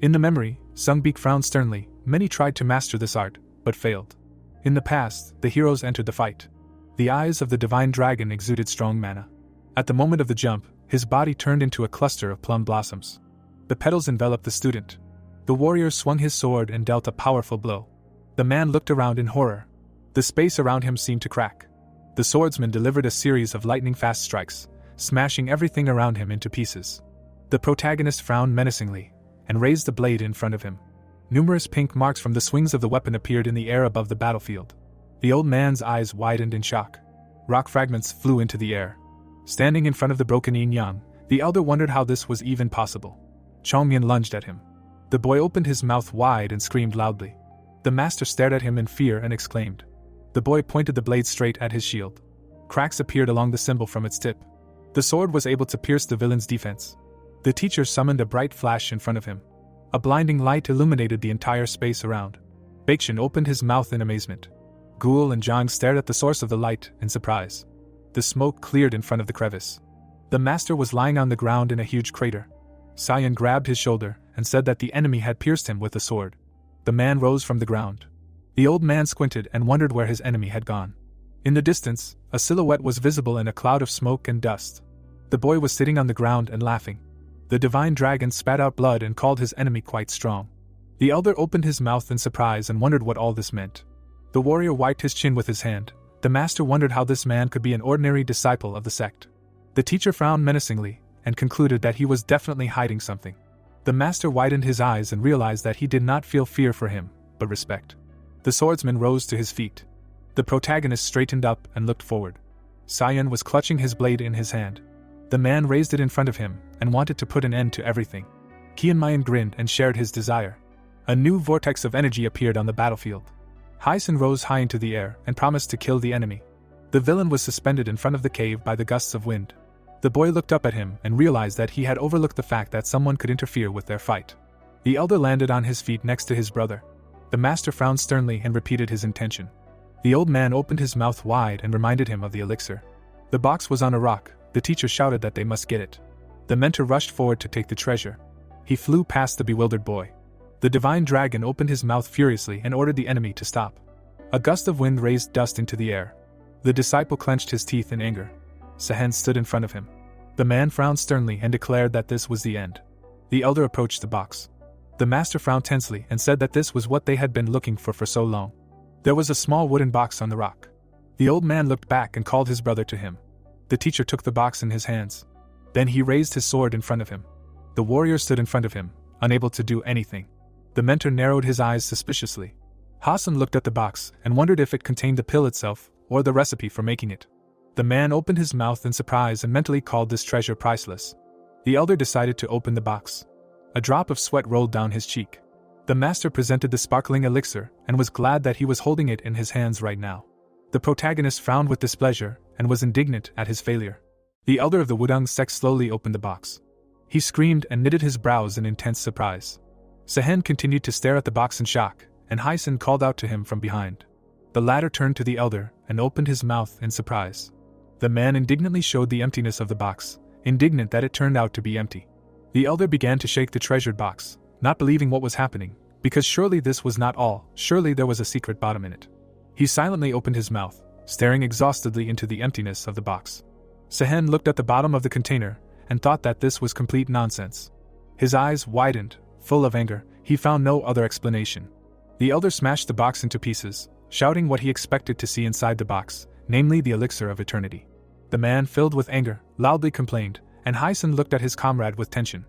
In the memory, Sungbeek frowned sternly. Many tried to master this art, but failed. In the past, the heroes entered the fight. The eyes of the divine dragon exuded strong mana. At the moment of the jump, his body turned into a cluster of plum blossoms. The petals enveloped the student. The warrior swung his sword and dealt a powerful blow. The man looked around in horror. The space around him seemed to crack. The swordsman delivered a series of lightning-fast strikes, smashing everything around him into pieces. The protagonist frowned menacingly and raised the blade in front of him. Numerous pink marks from the swings of the weapon appeared in the air above the battlefield. The old man's eyes widened in shock. Rock fragments flew into the air. Standing in front of the broken yin-yang, the elder wondered how this was even possible. Chongmian lunged at him. The boy opened his mouth wide and screamed loudly. The master stared at him in fear and exclaimed. The boy pointed the blade straight at his shield. Cracks appeared along the symbol from its tip. The sword was able to pierce the villain's defense. The teacher summoned a bright flash in front of him. A blinding light illuminated the entire space around. Baekshun opened his mouth in amazement. Ghoul and Zhang stared at the source of the light in surprise. The smoke cleared in front of the crevice. The master was lying on the ground in a huge crater. Cyan grabbed his shoulder and said that the enemy had pierced him with a sword. The man rose from the ground. The old man squinted and wondered where his enemy had gone. In the distance, a silhouette was visible in a cloud of smoke and dust. The boy was sitting on the ground and laughing. The divine dragon spat out blood and called his enemy quite strong. The elder opened his mouth in surprise and wondered what all this meant. The warrior wiped his chin with his hand. The master wondered how this man could be an ordinary disciple of the sect. The teacher frowned menacingly and concluded that he was definitely hiding something. The master widened his eyes and realized that he did not feel fear for him, but respect. The swordsman rose to his feet. The protagonist straightened up and looked forward. Cyan was clutching his blade in his hand. The man raised it in front of him and wanted to put an end to everything. Kianmayan grinned and shared his desire. A new vortex of energy appeared on the battlefield. Huashan rose high into the air and promised to kill the enemy. The villain was suspended in front of the cave by the gusts of wind. The boy looked up at him and realized that he had overlooked the fact that someone could interfere with their fight. The elder landed on his feet next to his brother. The master frowned sternly and repeated his intention. The old man opened his mouth wide and reminded him of the elixir. The box was on a rock. The teacher shouted that they must get it. The mentor rushed forward to take the treasure. He flew past the bewildered boy. The divine dragon opened his mouth furiously and ordered the enemy to stop. A gust of wind raised dust into the air. The disciple clenched his teeth in anger. Sehen stood in front of him. The man frowned sternly and declared that this was the end. The elder approached the box. The master frowned tensely and said that this was what they had been looking for so long. There was a small wooden box on the rock. The old man looked back and called his brother to him. The teacher took the box in his hands. Then he raised his sword in front of him. The warrior stood in front of him, unable to do anything. The mentor narrowed his eyes suspiciously. Huashan looked at the box and wondered if it contained the pill itself or the recipe for making it. The man opened his mouth in surprise and mentally called this treasure priceless. The elder decided to open the box. A drop of sweat rolled down his cheek. The master presented the sparkling elixir and was glad that he was holding it in his hands right now. The protagonist frowned with displeasure and was indignant at his failure. The elder of the Wudang sect slowly opened the box. He screamed and knitted his brows in intense surprise. Sehen continued to stare at the box in shock, and Huashan called out to him from behind. The latter turned to the elder and opened his mouth in surprise. The man indignantly showed the emptiness of the box, indignant that it turned out to be empty. The elder began to shake the treasured box, not believing what was happening, because surely this was not all, surely there was a secret bottom in it. He silently opened his mouth, staring exhaustedly into the emptiness of the box. Sehen looked at the bottom of the container and thought that this was complete nonsense. His eyes widened, full of anger. He found no other explanation. The elder smashed the box into pieces, shouting what he expected to see inside the box, namely the elixir of eternity. The man, filled with anger, loudly complained, and Huashan looked at his comrade with tension.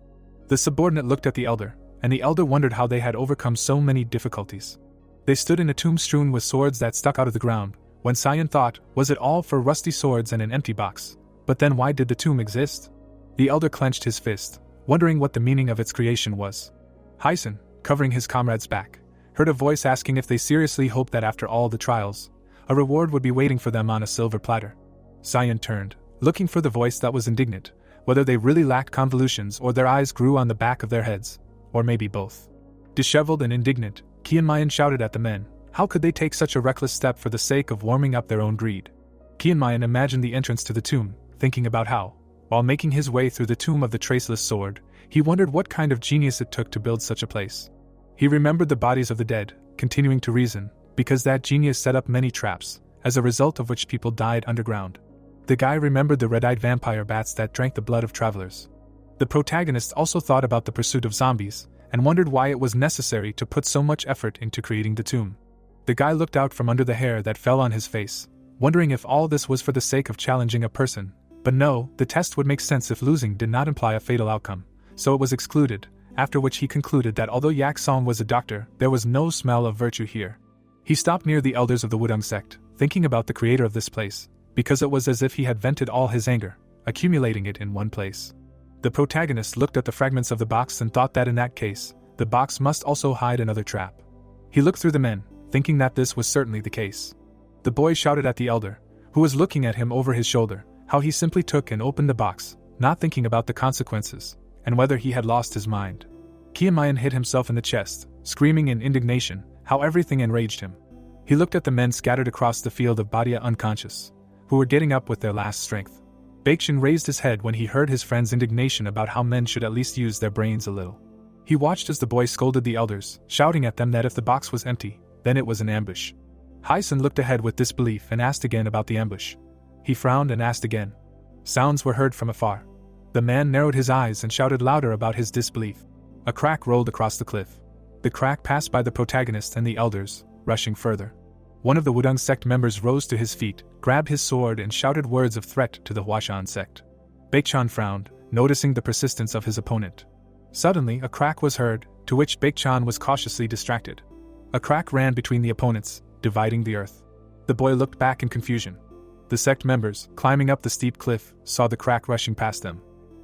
The subordinate looked at the elder, and the elder wondered how they had overcome so many difficulties. They stood in a tomb strewn with swords that stuck out of the ground. When Cyan thought, was it all for rusty swords and an empty box? But then why did the tomb exist? The elder clenched his fist, wondering what the meaning of its creation was. Huashan, covering his comrade's back, heard a voice asking if they seriously hoped that after all the trials, a reward would be waiting for them on a silver platter. Cyan turned, looking for the voice that was indignant, whether they really lacked convolutions or their eyes grew on the back of their heads, or maybe both. Disheveled and indignant, Kianmayan shouted at the men, how could they take such a reckless step for the sake of warming up their own greed? Kianmayan imagined the entrance to the tomb, thinking about how, while making his way through the tomb of the traceless sword, he wondered what kind of genius it took to build such a place. He remembered the bodies of the dead, continuing to reason, because that genius set up many traps, as a result of which people died underground. The guy remembered the red-eyed vampire bats that drank the blood of travelers. The protagonist also thought about the pursuit of zombies, and wondered why it was necessary to put so much effort into creating the tomb. The guy looked out from under the hair that fell on his face, wondering if all this was for the sake of challenging a person. But no, the test would make sense if losing did not imply a fatal outcome, so it was excluded, after which he concluded that although Yak Song was a doctor, there was no smell of virtue here. He stopped near the elders of the Wudang sect, thinking about the creator of this place, because it was as if he had vented all his anger, accumulating it in one place. The protagonist looked at the fragments of the box and thought that in that case, the box must also hide another trap. He looked through the men, thinking that this was certainly the case. The boy shouted at the elder, who was looking at him over his shoulder, how he simply took and opened the box, not thinking about the consequences, and whether he had lost his mind. Kianmayan hit himself in the chest, screaming in indignation, how everything enraged him. He looked at the men scattered across the field of Badia unconscious, who were getting up with their last strength. Baekjin raised his head when he heard his friend's indignation about how men should at least use their brains a little. He watched as the boy scolded the elders, shouting at them that if the box was empty, then it was an ambush. Huashan looked ahead with disbelief and asked again about the ambush. He frowned and asked again. Sounds were heard from afar. The man narrowed his eyes and shouted louder about his disbelief. A crack rolled across the cliff. The crack passed by the protagonist and the elders, rushing further. One of the Wudang sect members rose to his feet, grabbed his sword and shouted words of threat to the Huashan sect. Baekchan frowned, noticing the persistence of his opponent. Suddenly, a crack was heard, to which Baekchan was cautiously distracted. A crack ran between the opponents, dividing the earth. The boy looked back in confusion. The sect members, climbing up the steep cliff, saw the crack rushing past them.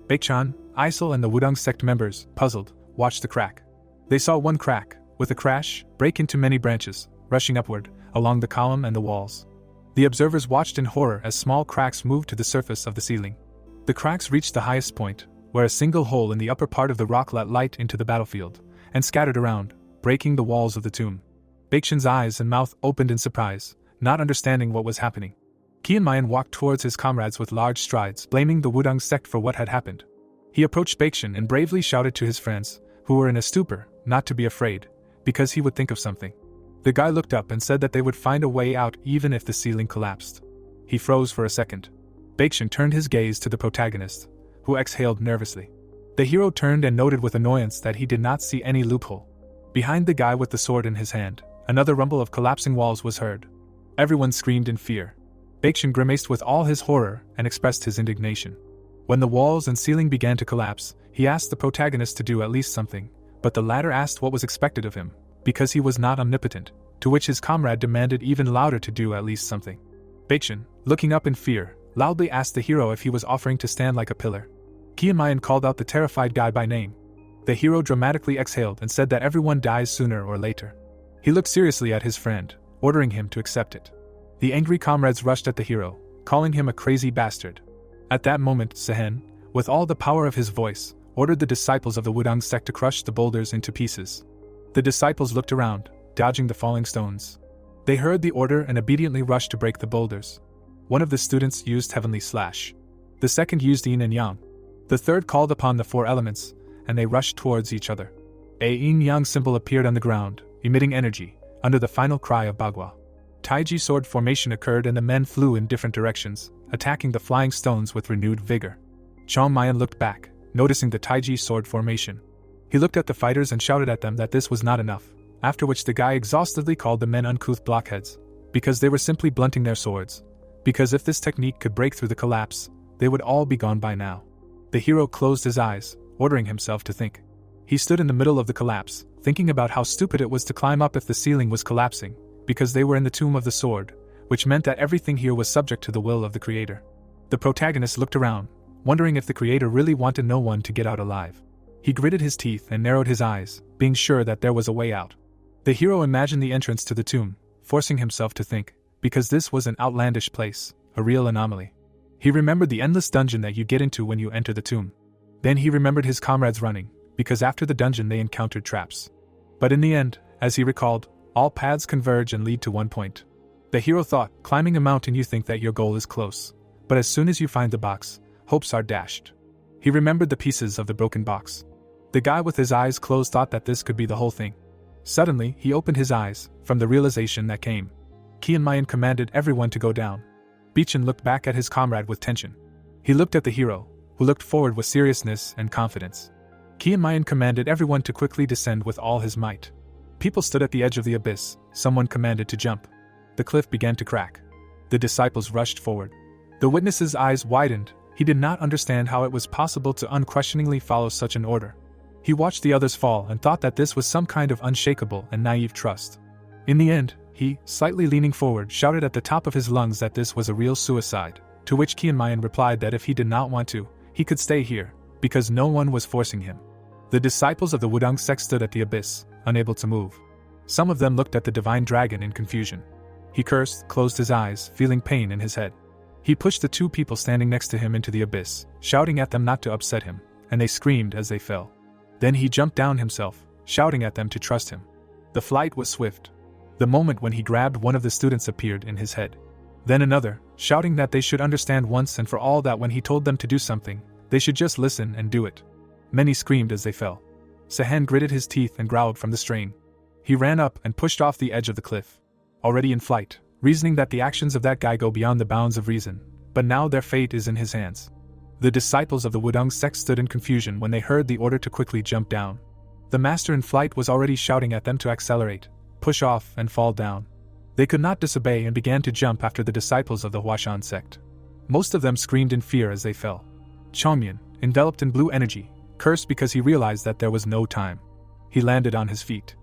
Baekchan, Isel and the Wudang sect members, puzzled, watched the crack. They saw one crack, with a crash, break into many branches, rushing upward, along the column and the walls. The observers watched in horror as small cracks moved to the surface of the ceiling. The cracks reached the highest point, where a single hole in the upper part of the rock let light into the battlefield, and scattered around, breaking the walls of the tomb. Baekchan's eyes and mouth opened in surprise, not understanding what was happening. Qianmayan walked towards his comrades with large strides, blaming the Wudang sect for what had happened. He approached Baekchan and bravely shouted to his friends, who were in a stupor, not to be afraid, because he would think of something. The guy looked up and said that they would find a way out even if the ceiling collapsed. He froze for a second. Baekchan turned his gaze to the protagonist, who exhaled nervously. The hero turned and noted with annoyance that he did not see any loophole. Behind the guy with the sword in his hand, another rumble of collapsing walls was heard. Everyone screamed in fear. Baekchan grimaced with all his horror and expressed his indignation. When the walls and ceiling began to collapse, he asked the protagonist to do at least something, but the latter asked what was expected of him, because he was not omnipotent, to which his comrade demanded even louder to do at least something. Baekchan, looking up in fear, loudly asked the hero if he was offering to stand like a pillar. Qianmayan called out the terrified guy by name. The hero dramatically exhaled and said that everyone dies sooner or later. He looked seriously at his friend, ordering him to accept it. The angry comrades rushed at the hero, calling him a crazy bastard. At that moment, Sehen, with all the power of his voice, ordered the disciples of the Wudang sect to crush the boulders into pieces. The disciples looked around, dodging the falling stones. They heard the order and obediently rushed to break the boulders. One of the students used Heavenly Slash. The second used Yin and Yang. The third called upon the four elements, and they rushed towards each other. A yin-yang symbol appeared on the ground, emitting energy, under the final cry of Bagua. Taiji sword formation occurred and the men flew in different directions, attacking the flying stones with renewed vigor. Chongmayan looked back, noticing the Taiji sword formation. He looked at the fighters and shouted at them that this was not enough, after which the guy exhaustedly called the men uncouth blockheads, because they were simply blunting their swords, because if this technique could break through the collapse, they would all be gone by now. The hero closed his eyes, ordering himself to think. He stood in the middle of the collapse, thinking about how stupid it was to climb up if the ceiling was collapsing, because they were in the tomb of the sword, which meant that everything here was subject to the will of the creator. The protagonist looked around, wondering if the creator really wanted no one to get out alive. He gritted his teeth and narrowed his eyes, being sure that there was a way out. The hero imagined the entrance to the tomb, forcing himself to think, because this was an outlandish place, a real anomaly. He remembered the endless dungeon that you get into when you enter the tomb. Then he remembered his comrades running, because after the dungeon they encountered traps. But in the end, as he recalled, all paths converge and lead to one point. The hero thought, climbing a mountain you think that your goal is close, but as soon as you find the box, hopes are dashed. He remembered the pieces of the broken box. The guy with his eyes closed thought that this could be the whole thing. Suddenly, he opened his eyes, from the realization that came. Qianmayan commanded everyone to go down. Baekchan looked back at his comrade with tension. He looked at the hero, who looked forward with seriousness and confidence. Qianmayan commanded everyone to quickly descend with all his might. People stood at the edge of the abyss, someone commanded to jump. The cliff began to crack. The disciples rushed forward. The witness's eyes widened. He did not understand how it was possible to unquestioningly follow such an order. He watched the others fall and thought that this was some kind of unshakable and naive trust. In the end, he, slightly leaning forward, shouted at the top of his lungs that this was a real suicide, to which Qianmayan replied that if he did not want to, he could stay here, because no one was forcing him. The disciples of the Wudang sect stood at the abyss, unable to move. Some of them looked at the divine dragon in confusion. He cursed, closed his eyes, feeling pain in his head. He pushed the two people standing next to him into the abyss, shouting at them not to upset him, and they screamed as they fell. Then he jumped down himself, shouting at them to trust him. The flight was swift. The moment when he grabbed one of the students appeared in his head. Then another, shouting that they should understand once and for all that when he told them to do something, they should just listen and do it. Many screamed as they fell. Sehen gritted his teeth and growled from the strain. He ran up and pushed off the edge of the cliff. Already in flight, reasoning that the actions of that guy go beyond the bounds of reason, but now their fate is in his hands. The disciples of the Wudong sect stood in confusion when they heard the order to quickly jump down. The master in flight was already shouting at them to accelerate, push off, and fall down. They could not disobey and began to jump after the disciples of the Huashan sect. Most of them screamed in fear as they fell. Chongmian, enveloped in blue energy, cursed because he realized that there was no time. He landed on his feet.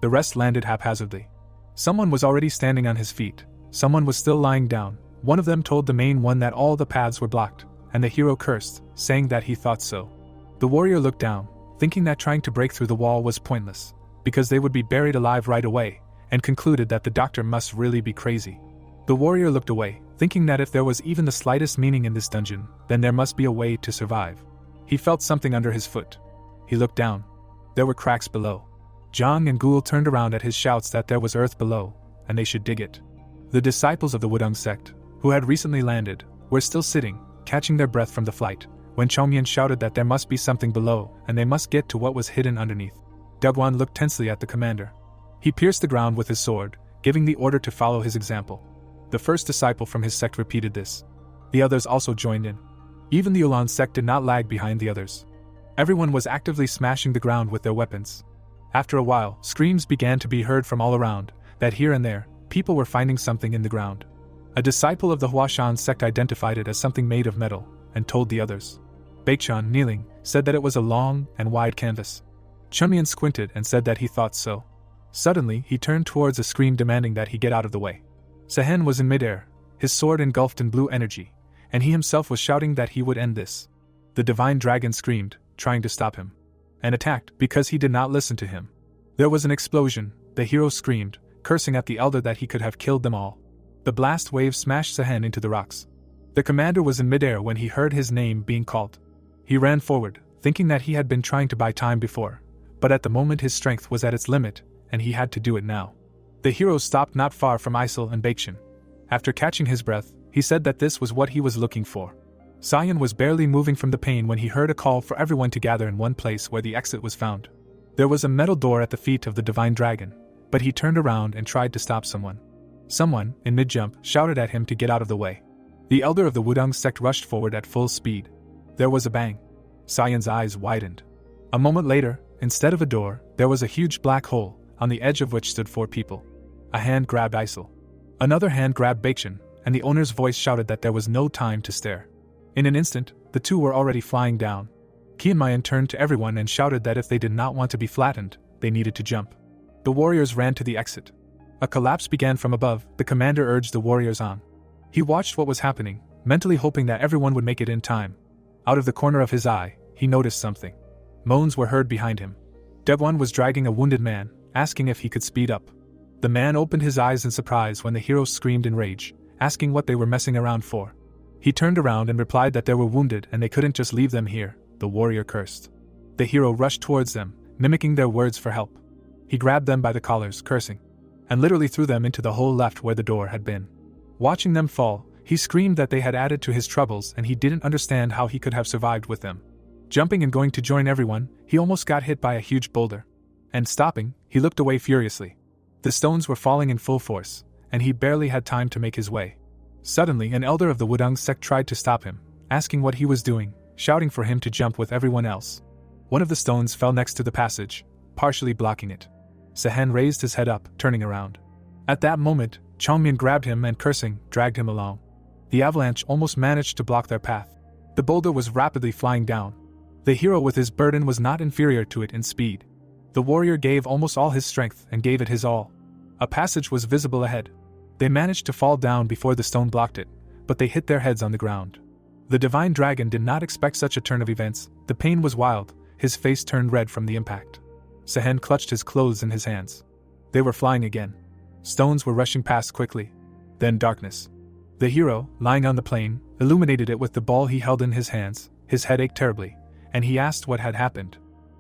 The rest landed haphazardly. Someone was already standing on his feet, someone was still lying down. One of them told the main one that all the paths were blocked, and the hero cursed, saying that he thought so. The warrior looked down, thinking that trying to break through the wall was pointless, because they would be buried alive right away, and concluded that the doctor must really be crazy. The warrior looked away, thinking that if there was even the slightest meaning in this dungeon, then there must be a way to survive. He felt something under his foot. He looked down. There were cracks below. Zhang and Ghoul turned around at his shouts that there was earth below, and they should dig it. The disciples of the Wudong sect, who had recently landed, were still sitting, catching their breath from the flight, when Chongmian shouted that there must be something below, and they must get to what was hidden underneath. Degwan looked tensely at the commander. He pierced the ground with his sword, giving the order to follow his example. The first disciple from his sect repeated this. The others also joined in. Even the Ulan sect did not lag behind the others. Everyone was actively smashing the ground with their weapons. After a while, screams began to be heard from all around, that here and there, people were finding something in the ground. A disciple of the Huashan sect identified it as something made of metal, and told the others. Baekchan, kneeling, said that it was a long and wide canvas. Chunmian squinted and said that he thought so. Suddenly, he turned towards a screen demanding that he get out of the way. Sehen was in midair, his sword engulfed in blue energy, and he himself was shouting that he would end this. The divine dragon screamed, trying to stop him, and attacked because he did not listen to him. There was an explosion, the hero screamed, cursing at the elder that he could have killed them all. The blast wave smashed Sehen into the rocks. The commander was in midair when he heard his name being called. He ran forward, thinking that he had been trying to buy time before, but at the moment his strength was at its limit, and he had to do it now. The hero stopped not far from Isel and Baekchan. After catching his breath, he said that this was what he was looking for. Sion was barely moving from the pain when he heard a call for everyone to gather in one place where the exit was found. There was a metal door at the feet of the divine dragon, but he turned around and tried to stop someone. Someone, in mid-jump, shouted at him to get out of the way. The elder of the Wudong sect rushed forward at full speed. There was a bang. Sion's eyes widened. A moment later, instead of a door, there was a huge black hole, on the edge of which stood 4 people. A hand grabbed Isel. Another hand grabbed Baekchan, and the owner's voice shouted that there was no time to stare. In an instant, the 2 were already flying down. Qianmayan turned to everyone and shouted that if they did not want to be flattened, they needed to jump. The warriors ran to the exit. A collapse began from above. The commander urged the warriors on. He watched what was happening, mentally hoping that everyone would make it in time. Out of the corner of his eye, he noticed something. Moans were heard behind him. Debwan was dragging a wounded man, asking if he could speed up. The man opened his eyes in surprise when the hero screamed in rage, asking what they were messing around for. He turned around and replied that they were wounded and they couldn't just leave them here. The warrior cursed. The hero rushed towards them, mimicking their words for help. He grabbed them by the collars, cursing, and literally threw them into the hole left where the door had been. Watching them fall, he screamed that they had added to his troubles and he didn't understand how he could have survived with them. Jumping and going to join everyone, he almost got hit by a huge boulder. And stopping, he looked away furiously. The stones were falling in full force, and he barely had time to make his way. Suddenly, an elder of the Wudong sect tried to stop him, asking what he was doing, shouting for him to jump with everyone else. One of the stones fell next to the passage, partially blocking it. Sehen raised his head up, turning around. At that moment, Chongmian grabbed him and, cursing, dragged him along. The avalanche almost managed to block their path. The boulder was rapidly flying down. The hero with his burden was not inferior to it in speed. The warrior gave almost all his strength and gave it his all. A passage was visible ahead. They managed to fall down before the stone blocked it, but they hit their heads on the ground. The divine dragon did not expect such a turn of events. The pain was wild, his face turned red from the impact. Sehen clutched his clothes in his hands. They were flying again. Stones were rushing past quickly. Then darkness. The hero, lying on the plain, illuminated it with the ball he held in his hands. His head ached terribly, and he asked what had happened.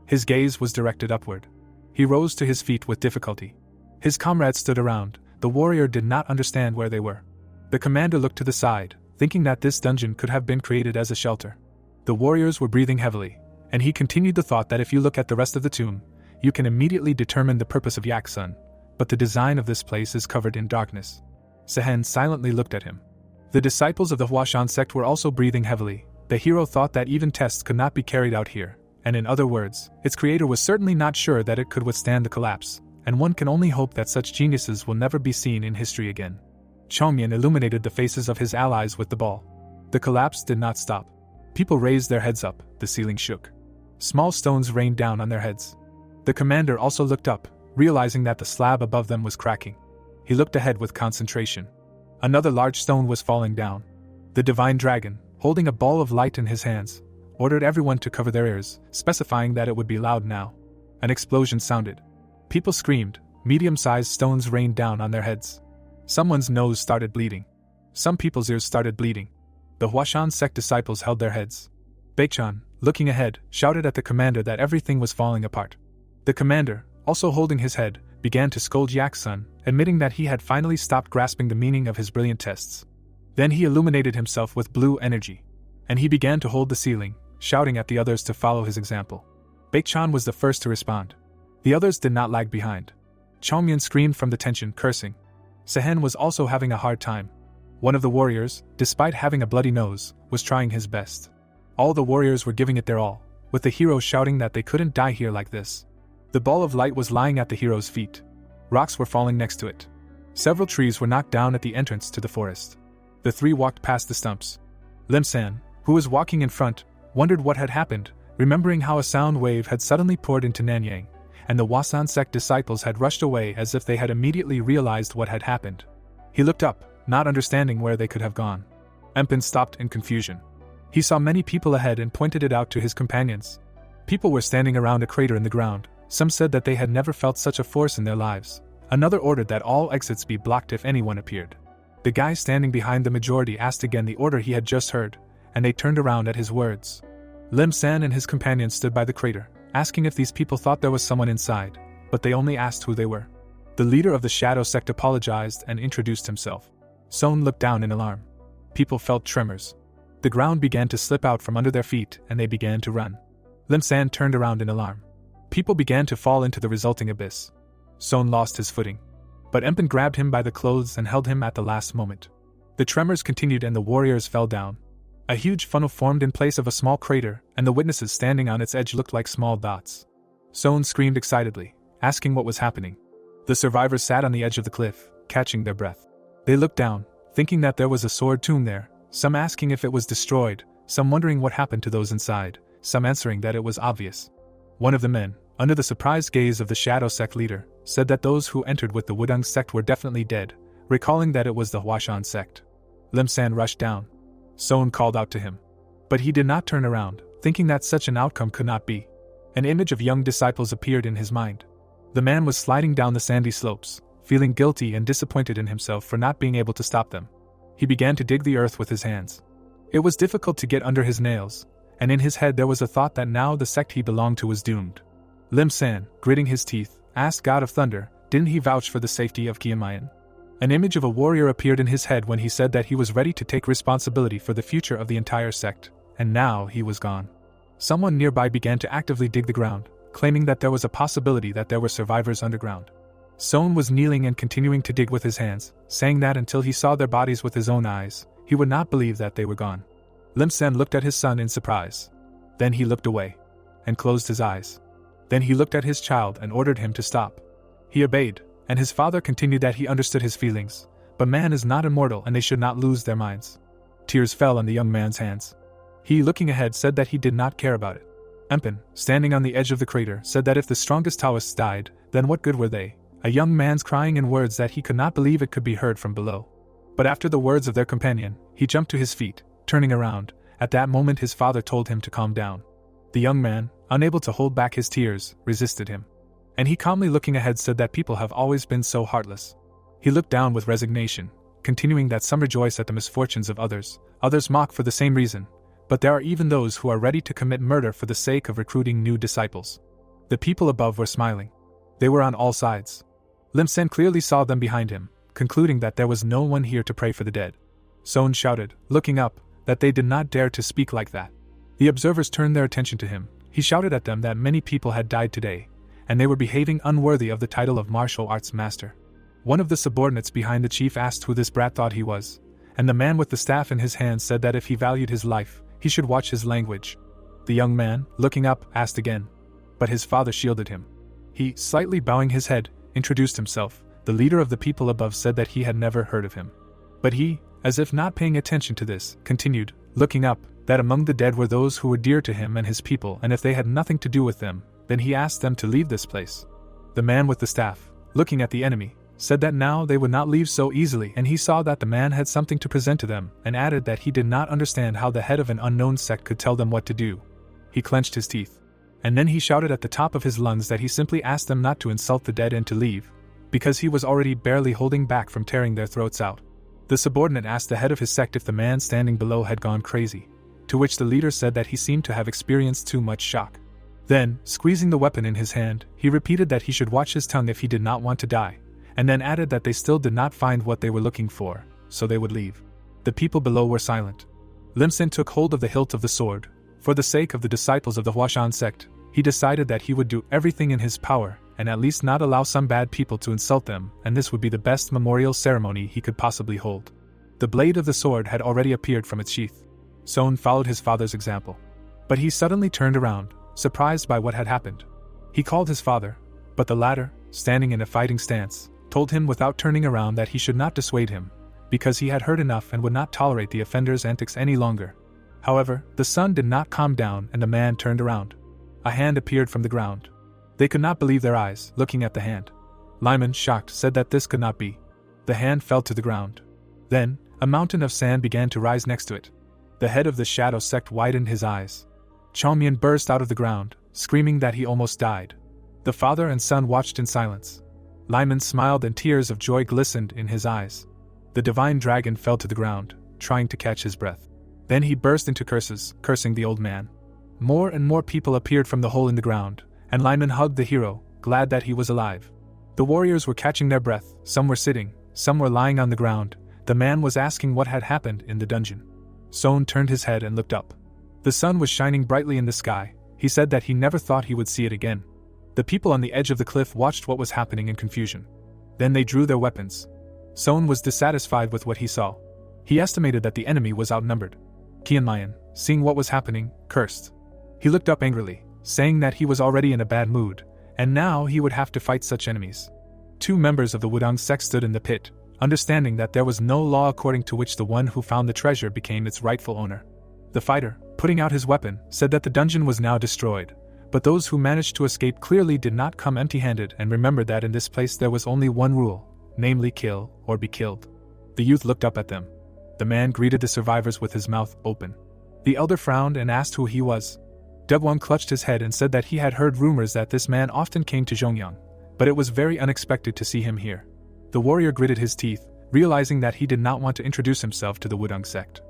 His gaze was directed upward. He rose to his feet with difficulty. His comrades stood around. The warrior did not understand where they were. The commander looked to the side, thinking that this dungeon could have been created as a shelter. The warriors were breathing heavily, and he continued the thought that if you look at the rest of the tomb, you can immediately determine the purpose of Yaksun, but the design of this place is covered in darkness. Sehen silently looked at him. The disciples of the Huashan sect were also breathing heavily. The hero thought that even tests could not be carried out here, and in other words, its creator was certainly not sure that it could withstand the collapse, and one can only hope that such geniuses will never be seen in history again. Chongmian illuminated the faces of his allies with the ball. The collapse did not stop. People raised their heads up, the ceiling shook. Small stones rained down on their heads. The commander also looked up, realizing that the slab above them was cracking. He looked ahead with concentration. Another large stone was falling down. The divine dragon, holding a ball of light in his hands, ordered everyone to cover their ears, specifying that it would be loud now. An explosion sounded. People screamed. Medium-sized stones rained down on their heads. Someone's nose started bleeding. Some people's ears started bleeding. The Huashan sect disciples held their heads. Baekchan, looking ahead, shouted at the commander that everything was falling apart. The commander, also holding his head, began to scold Yaksun, admitting that he had finally stopped grasping the meaning of his brilliant tests. Then he illuminated himself with blue energy, and he began to hold the ceiling, shouting at the others to follow his example. Baekchan was the first to respond. The others did not lag behind. Chongmian screamed from the tension, cursing. Sehen was also having a hard time. One of the warriors, despite having a bloody nose, was trying his best. All the warriors were giving it their all, with the hero shouting that they couldn't die here like this. The ball of light was lying at the hero's feet. Rocks were falling next to it. Several trees were knocked down at the entrance to the forest. The three walked past the stumps. Lim San, who was walking in front, wondered what had happened, remembering how a sound wave had suddenly poured into Nanyang, and the Huashan sect disciples had rushed away as if they had immediately realized what had happened. He looked up, not understanding where they could have gone. Empin stopped in confusion. He saw many people ahead and pointed it out to his companions. People were standing around a crater in the ground. Some said that they had never felt such a force in their lives. Another ordered that all exits be blocked if anyone appeared. The guy standing behind the majority asked again the order he had just heard, and they turned around at his words. Lim San and his companions stood by the crater, asking if these people thought there was someone inside, but they only asked who they were. The leader of the Shadow Sect apologized and introduced himself. Son looked down in alarm. People felt tremors. The ground began to slip out from under their feet and they began to run. Lim San turned around in alarm. People began to fall into the resulting abyss. Son lost his footing. But Empin grabbed him by the clothes and held him at the last moment. The tremors continued and the warriors fell down. A huge funnel formed in place of a small crater, and the witnesses standing on its edge looked like small dots. Son screamed excitedly, asking what was happening. The survivors sat on the edge of the cliff, catching their breath. They looked down, thinking that there was a sword tomb there, some asking if it was destroyed, some wondering what happened to those inside, some answering that it was obvious. One of the men, under the surprised gaze of the Shadow Sect leader, said that those who entered with the Wudang sect were definitely dead, recalling that it was the Huashan sect. Lim San rushed down. Son called out to him. But he did not turn around, thinking that such an outcome could not be. An image of young disciples appeared in his mind. The man was sliding down the sandy slopes, feeling guilty and disappointed in himself for not being able to stop them. He began to dig the earth with his hands. It was difficult to get under his nails, and in his head there was a thought that now the sect he belonged to was doomed. Lim San, gritting his teeth, asked God of Thunder, didn't he vouch for the safety of Kiamayan? An image of a warrior appeared in his head when he said that he was ready to take responsibility for the future of the entire sect, and now he was gone. Someone nearby began to actively dig the ground, claiming that there was a possibility that there were survivors underground. Son was kneeling and continuing to dig with his hands, saying that until he saw their bodies with his own eyes, he would not believe that they were gone. Lim San looked at his son in surprise. Then he looked away, and closed his eyes. Then he looked at his child and ordered him to stop. He obeyed, and his father continued that he understood his feelings, but man is not immortal and they should not lose their minds. Tears fell on the young man's hands. He, looking ahead, said that he did not care about it. Empin, standing on the edge of the crater, said that if the strongest Taoists died, then what good were they? A young man's crying in words that he could not believe it could be heard from below. But after the words of their companion, he jumped to his feet, turning around. At that moment his father told him to calm down. The young man, unable to hold back his tears, resisted him. And he calmly looking ahead said that people have always been so heartless. He looked down with resignation, continuing that some rejoice at the misfortunes of others mock for the same reason, but there are even those who are ready to commit murder for the sake of recruiting new disciples. The people above were smiling. They were on all sides. Lim Sen clearly saw them behind him, concluding that there was no one here to pray for the dead. Son shouted, looking up, that they did not dare to speak like that. The observers turned their attention to him. He shouted at them that many people had died today, and they were behaving unworthy of the title of martial arts master. One of the subordinates behind the chief asked who this brat thought he was, and the man with the staff in his hand said that if he valued his life, he should watch his language. The young man, looking up, asked again. But his father shielded him. He, slightly bowing his head, introduced himself. The leader of the people above said that he had never heard of him. But he, as if not paying attention to this, continued, looking up, that among the dead were those who were dear to him and his people, and if they had nothing to do with them, then he asked them to leave this place. The man with the staff, looking at the enemy, said that now they would not leave so easily, and he saw that the man had something to present to them, and added that he did not understand how the head of an unknown sect could tell them what to do. He clenched his teeth. And then he shouted at the top of his lungs that he simply asked them not to insult the dead and to leave, because he was already barely holding back from tearing their throats out. The subordinate asked the head of his sect if the man standing below had gone crazy, to which the leader said that he seemed to have experienced too much shock. Then, squeezing the weapon in his hand, he repeated that he should watch his tongue if he did not want to die, and then added that they still did not find what they were looking for, so they would leave. The people below were silent. Lim Sen took hold of the hilt of the sword. For the sake of the disciples of the Huashan sect, he decided that he would do everything in his power, and at least not allow some bad people to insult them, and this would be the best memorial ceremony he could possibly hold. The blade of the sword had already appeared from its sheath. Son followed his father's example. But he suddenly turned around, surprised by what had happened. He called his father, but the latter, standing in a fighting stance, told him without turning around that he should not dissuade him, because he had heard enough and would not tolerate the offender's antics any longer. However, the son did not calm down and the man turned around. A hand appeared from the ground. They could not believe their eyes, looking at the hand. Lyman, shocked, said that this could not be. The hand fell to the ground. Then, a mountain of sand began to rise next to it. The head of the Shadow Sect widened his eyes. Chongmian burst out of the ground, screaming that he almost died. The father and son watched in silence. Lyman smiled and tears of joy glistened in his eyes. The divine dragon fell to the ground, trying to catch his breath. Then he burst into curses, cursing the old man. More and more people appeared from the hole in the ground, and Lyman hugged the hero, glad that he was alive. The warriors were catching their breath, some were sitting, some were lying on the ground. The man was asking what had happened in the dungeon. Son turned his head and looked up. The sun was shining brightly in the sky. He said that he never thought he would see it again. The people on the edge of the cliff watched what was happening in confusion. Then they drew their weapons. Son was dissatisfied with what he saw. He estimated that the enemy was outnumbered. Qianmayan, seeing what was happening, cursed. He looked up angrily, saying that he was already in a bad mood, and now he would have to fight such enemies. 2 members of the Wudang sect stood in the pit, understanding that there was no law according to which the one who found the treasure became its rightful owner. The fighter, putting out his weapon, said that the dungeon was now destroyed, but those who managed to escape clearly did not come empty-handed and remembered that in this place there was only one rule, namely kill or be killed. The youth looked up at them. The man greeted the survivors with his mouth open. The elder frowned and asked who he was. Debwang clutched his head and said that he had heard rumors that this man often came to Zhongyang, but it was very unexpected to see him here. The warrior gritted his teeth, realizing that he did not want to introduce himself to the Wudang sect.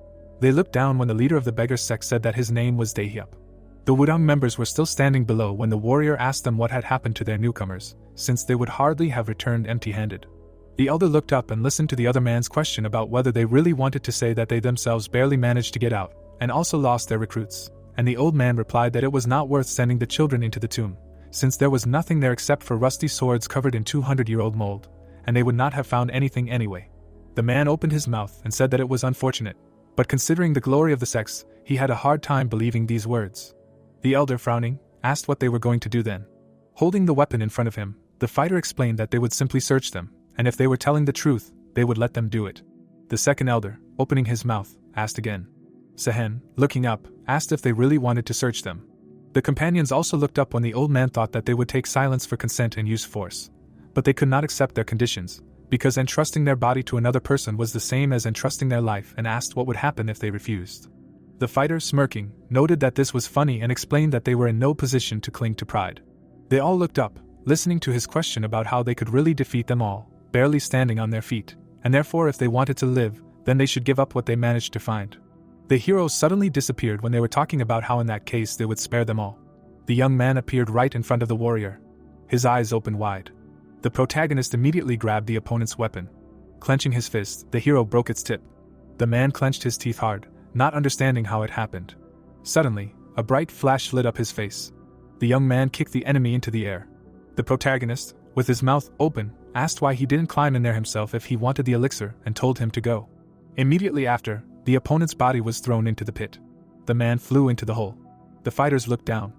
They looked down when the leader of the beggars sect said that his name was Daehyup. The Wudang members were still standing below when the warrior asked them what had happened to their newcomers, since they would hardly have returned empty-handed. The elder looked up and listened to the other man's question about whether they really wanted to say that they themselves barely managed to get out, and also lost their recruits, and the old man replied that it was not worth sending the children into the tomb, since there was nothing there except for rusty swords covered in 200-year-old mold, and they would not have found anything anyway. The man opened his mouth and said that it was unfortunate, but considering the glory of the sects, he had a hard time believing these words. The elder, frowning, asked what they were going to do then. Holding the weapon in front of him, the fighter explained that they would simply search them, and if they were telling the truth, they would let them do it. The second elder, opening his mouth, asked again. Sehen, looking up, asked if they really wanted to search them. The companions also looked up when the old man thought that they would take silence for consent and use force. But they could not accept their conditions, because entrusting their body to another person was the same as entrusting their life, and asked what would happen if they refused. The fighter, smirking, noted that this was funny and explained that they were in no position to cling to pride. They all looked up, listening to his question about how they could really defeat them all, barely standing on their feet, and therefore if they wanted to live, then they should give up what they managed to find. The heroes suddenly disappeared when they were talking about how in that case they would spare them all. The young man appeared right in front of the warrior. His eyes opened wide. The protagonist immediately grabbed the opponent's weapon. Clenching his fist, the hero broke its tip. The man clenched his teeth hard, not understanding how it happened. Suddenly, a bright flash lit up his face. The young man kicked the enemy into the air. The protagonist, with his mouth open, asked why he didn't climb in there himself if he wanted the elixir and told him to go. Immediately after, the opponent's body was thrown into the pit. The man flew into the hole. The fighters looked down.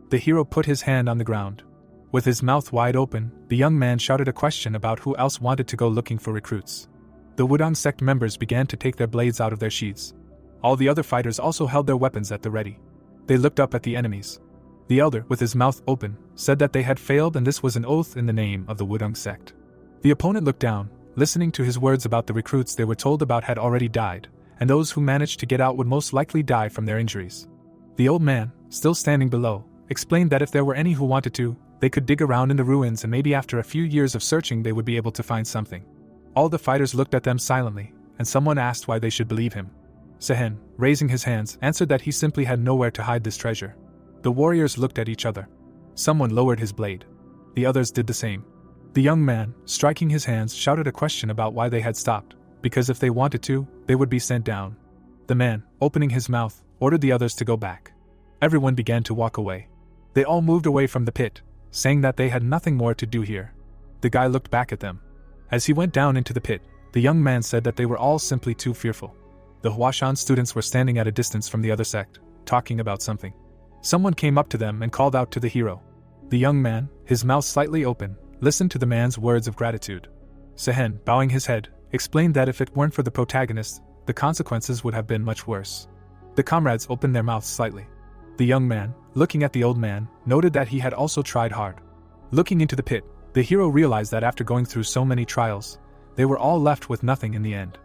The hero put his hand on the ground. With his mouth wide open, the young man shouted a question about who else wanted to go looking for recruits. The Wudang sect members began to take their blades out of their sheaths. All the other fighters also held their weapons at the ready. They looked up at the enemies. The elder, with his mouth open, said that they had failed and this was an oath in the name of the Wudang sect. The opponent looked down, listening to his words about the recruits they were told about had already died, and those who managed to get out would most likely die from their injuries. The old man, still standing below, explained that if there were any who wanted to, they could dig around in the ruins and maybe after a few years of searching they would be able to find something. All the fighters looked at them silently, and someone asked why they should believe him. Sehen, raising his hands, answered that he simply had nowhere to hide this treasure. The warriors looked at each other. Someone lowered his blade. The others did the same. The young man, striking his hands, shouted a question about why they had stopped, because if they wanted to, they would be sent down. The man, opening his mouth, ordered the others to go back. Everyone began to walk away. They all moved away from the pit, saying that they had nothing more to do here. The guy looked back at them. As he went down into the pit, the young man said that they were all simply too fearful. The Huashan students were standing at a distance from the other sect, talking about something. Someone came up to them and called out to the hero. The young man, his mouth slightly open, listened to the man's words of gratitude. Sehen, bowing his head, explained that if it weren't for the protagonist, the consequences would have been much worse. The comrades opened their mouths slightly. The young man, looking at the old man, noted that he had also tried hard. Looking into the pit, the hero realized that after going through so many trials, they were all left with nothing in the end.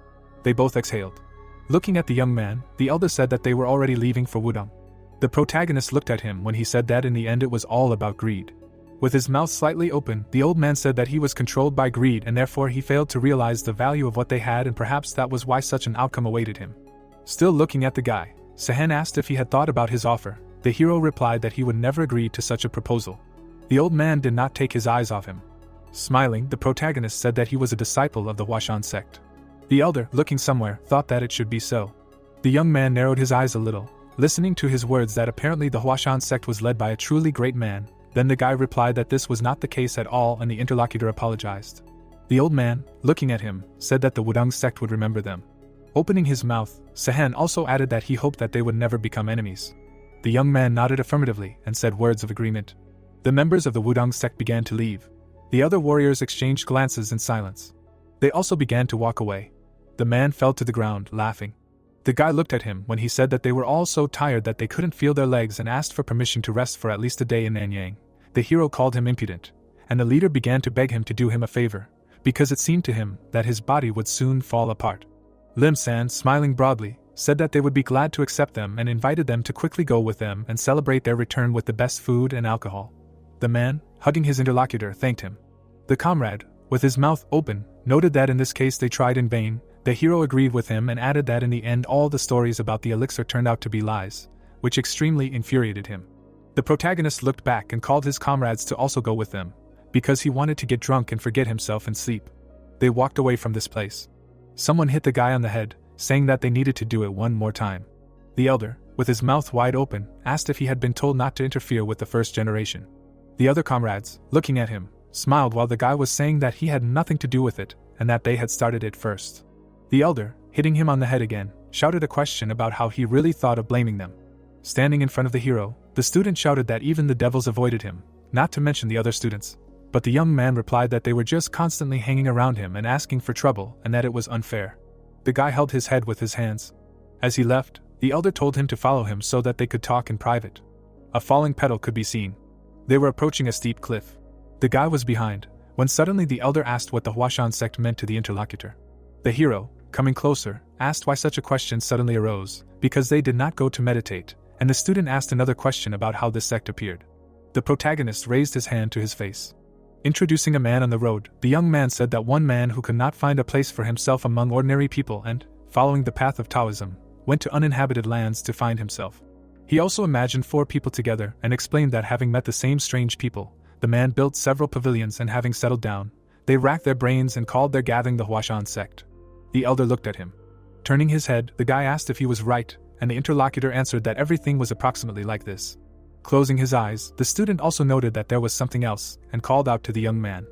They both exhaled. Looking at the young man, the elder said that they were already leaving for Wudang. The protagonist looked at him when he said that in the end it was all about greed. With his mouth slightly open, the old man said that he was controlled by greed and therefore he failed to realize the value of what they had and perhaps that was why such an outcome awaited him. Still looking at the guy, Sehen asked if he had thought about his offer. The hero replied that he would never agree to such a proposal. The old man did not take his eyes off him. Smiling, the protagonist said that he was a disciple of the Huashan sect. The elder, looking somewhere, thought that it should be so. The young man narrowed his eyes a little, listening to his words that apparently the Huashan sect was led by a truly great man. Then the guy replied that this was not the case at all and the interlocutor apologized. The old man, looking at him, said that the Wudang sect would remember them. Opening his mouth, Sehen also added that he hoped that they would never become enemies. The young man nodded affirmatively and said words of agreement. The members of the Wudang sect began to leave. The other warriors exchanged glances in silence. They also began to walk away. The man fell to the ground, laughing. The guy looked at him when he said that they were all so tired that they couldn't feel their legs and asked for permission to rest for at least a day in Nanyang. The hero called him impudent, and the leader began to beg him to do him a favor, because it seemed to him that his body would soon fall apart. Lim San, smiling broadly, said that they would be glad to accept them and invited them to quickly go with them and celebrate their return with the best food and alcohol. The man, hugging his interlocutor, thanked him. The comrade, with his mouth open, noted that in this case they tried in vain. The hero agreed with him and added that in the end all the stories about the elixir turned out to be lies, which extremely infuriated him. The protagonist looked back and called his comrades to also go with them, because he wanted to get drunk and forget himself and sleep. They walked away from this place. Someone hit the guy on the head, saying that they needed to do it one more time. The elder, with his mouth wide open, asked if he had been told not to interfere with the first generation. The other comrades, looking at him, smiled while the guy was saying that he had nothing to do with it, and that they had started it first. The elder, hitting him on the head again, shouted a question about how he really thought of blaming them. Standing in front of the hero, the student shouted that even the devils avoided him, not to mention the other students. But the young man replied that they were just constantly hanging around him and asking for trouble and that it was unfair. The guy held his head with his hands. As he left, the elder told him to follow him so that they could talk in private. A falling petal could be seen. They were approaching a steep cliff. The guy was behind, when suddenly the elder asked what the Huashan sect meant to the interlocutor. The hero, coming closer, asked why such a question suddenly arose, because they did not go to meditate, and the student asked another question about how this sect appeared. The protagonist raised his hand to his face. Introducing a man on the road, the young man said that one man who could not find a place for himself among ordinary people and, following the path of Taoism, went to uninhabited lands to find himself. He also imagined 4 people together and explained that having met the same strange people, the man built several pavilions, and having settled down, they racked their brains and called their gathering the Huashan Sect. The elder looked at him. Turning his head, the guy asked if he was right, and the interlocutor answered that everything was approximately like this. Closing his eyes, the student also noted that there was something else, and called out to the young man.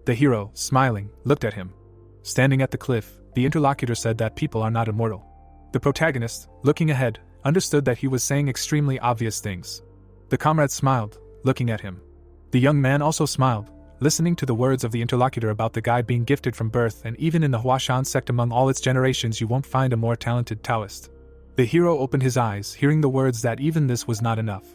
The hero, smiling, looked at him. Standing at the cliff, the interlocutor said that people are not immortal. The protagonist, looking ahead, understood that he was saying extremely obvious things. The comrade smiled, looking at him. The young man also smiled, listening to the words of the interlocutor about the guy being gifted from birth, and even in the Huashan sect among all its generations you won't find a more talented Taoist. The hero opened his eyes, hearing the words that even this was not enough.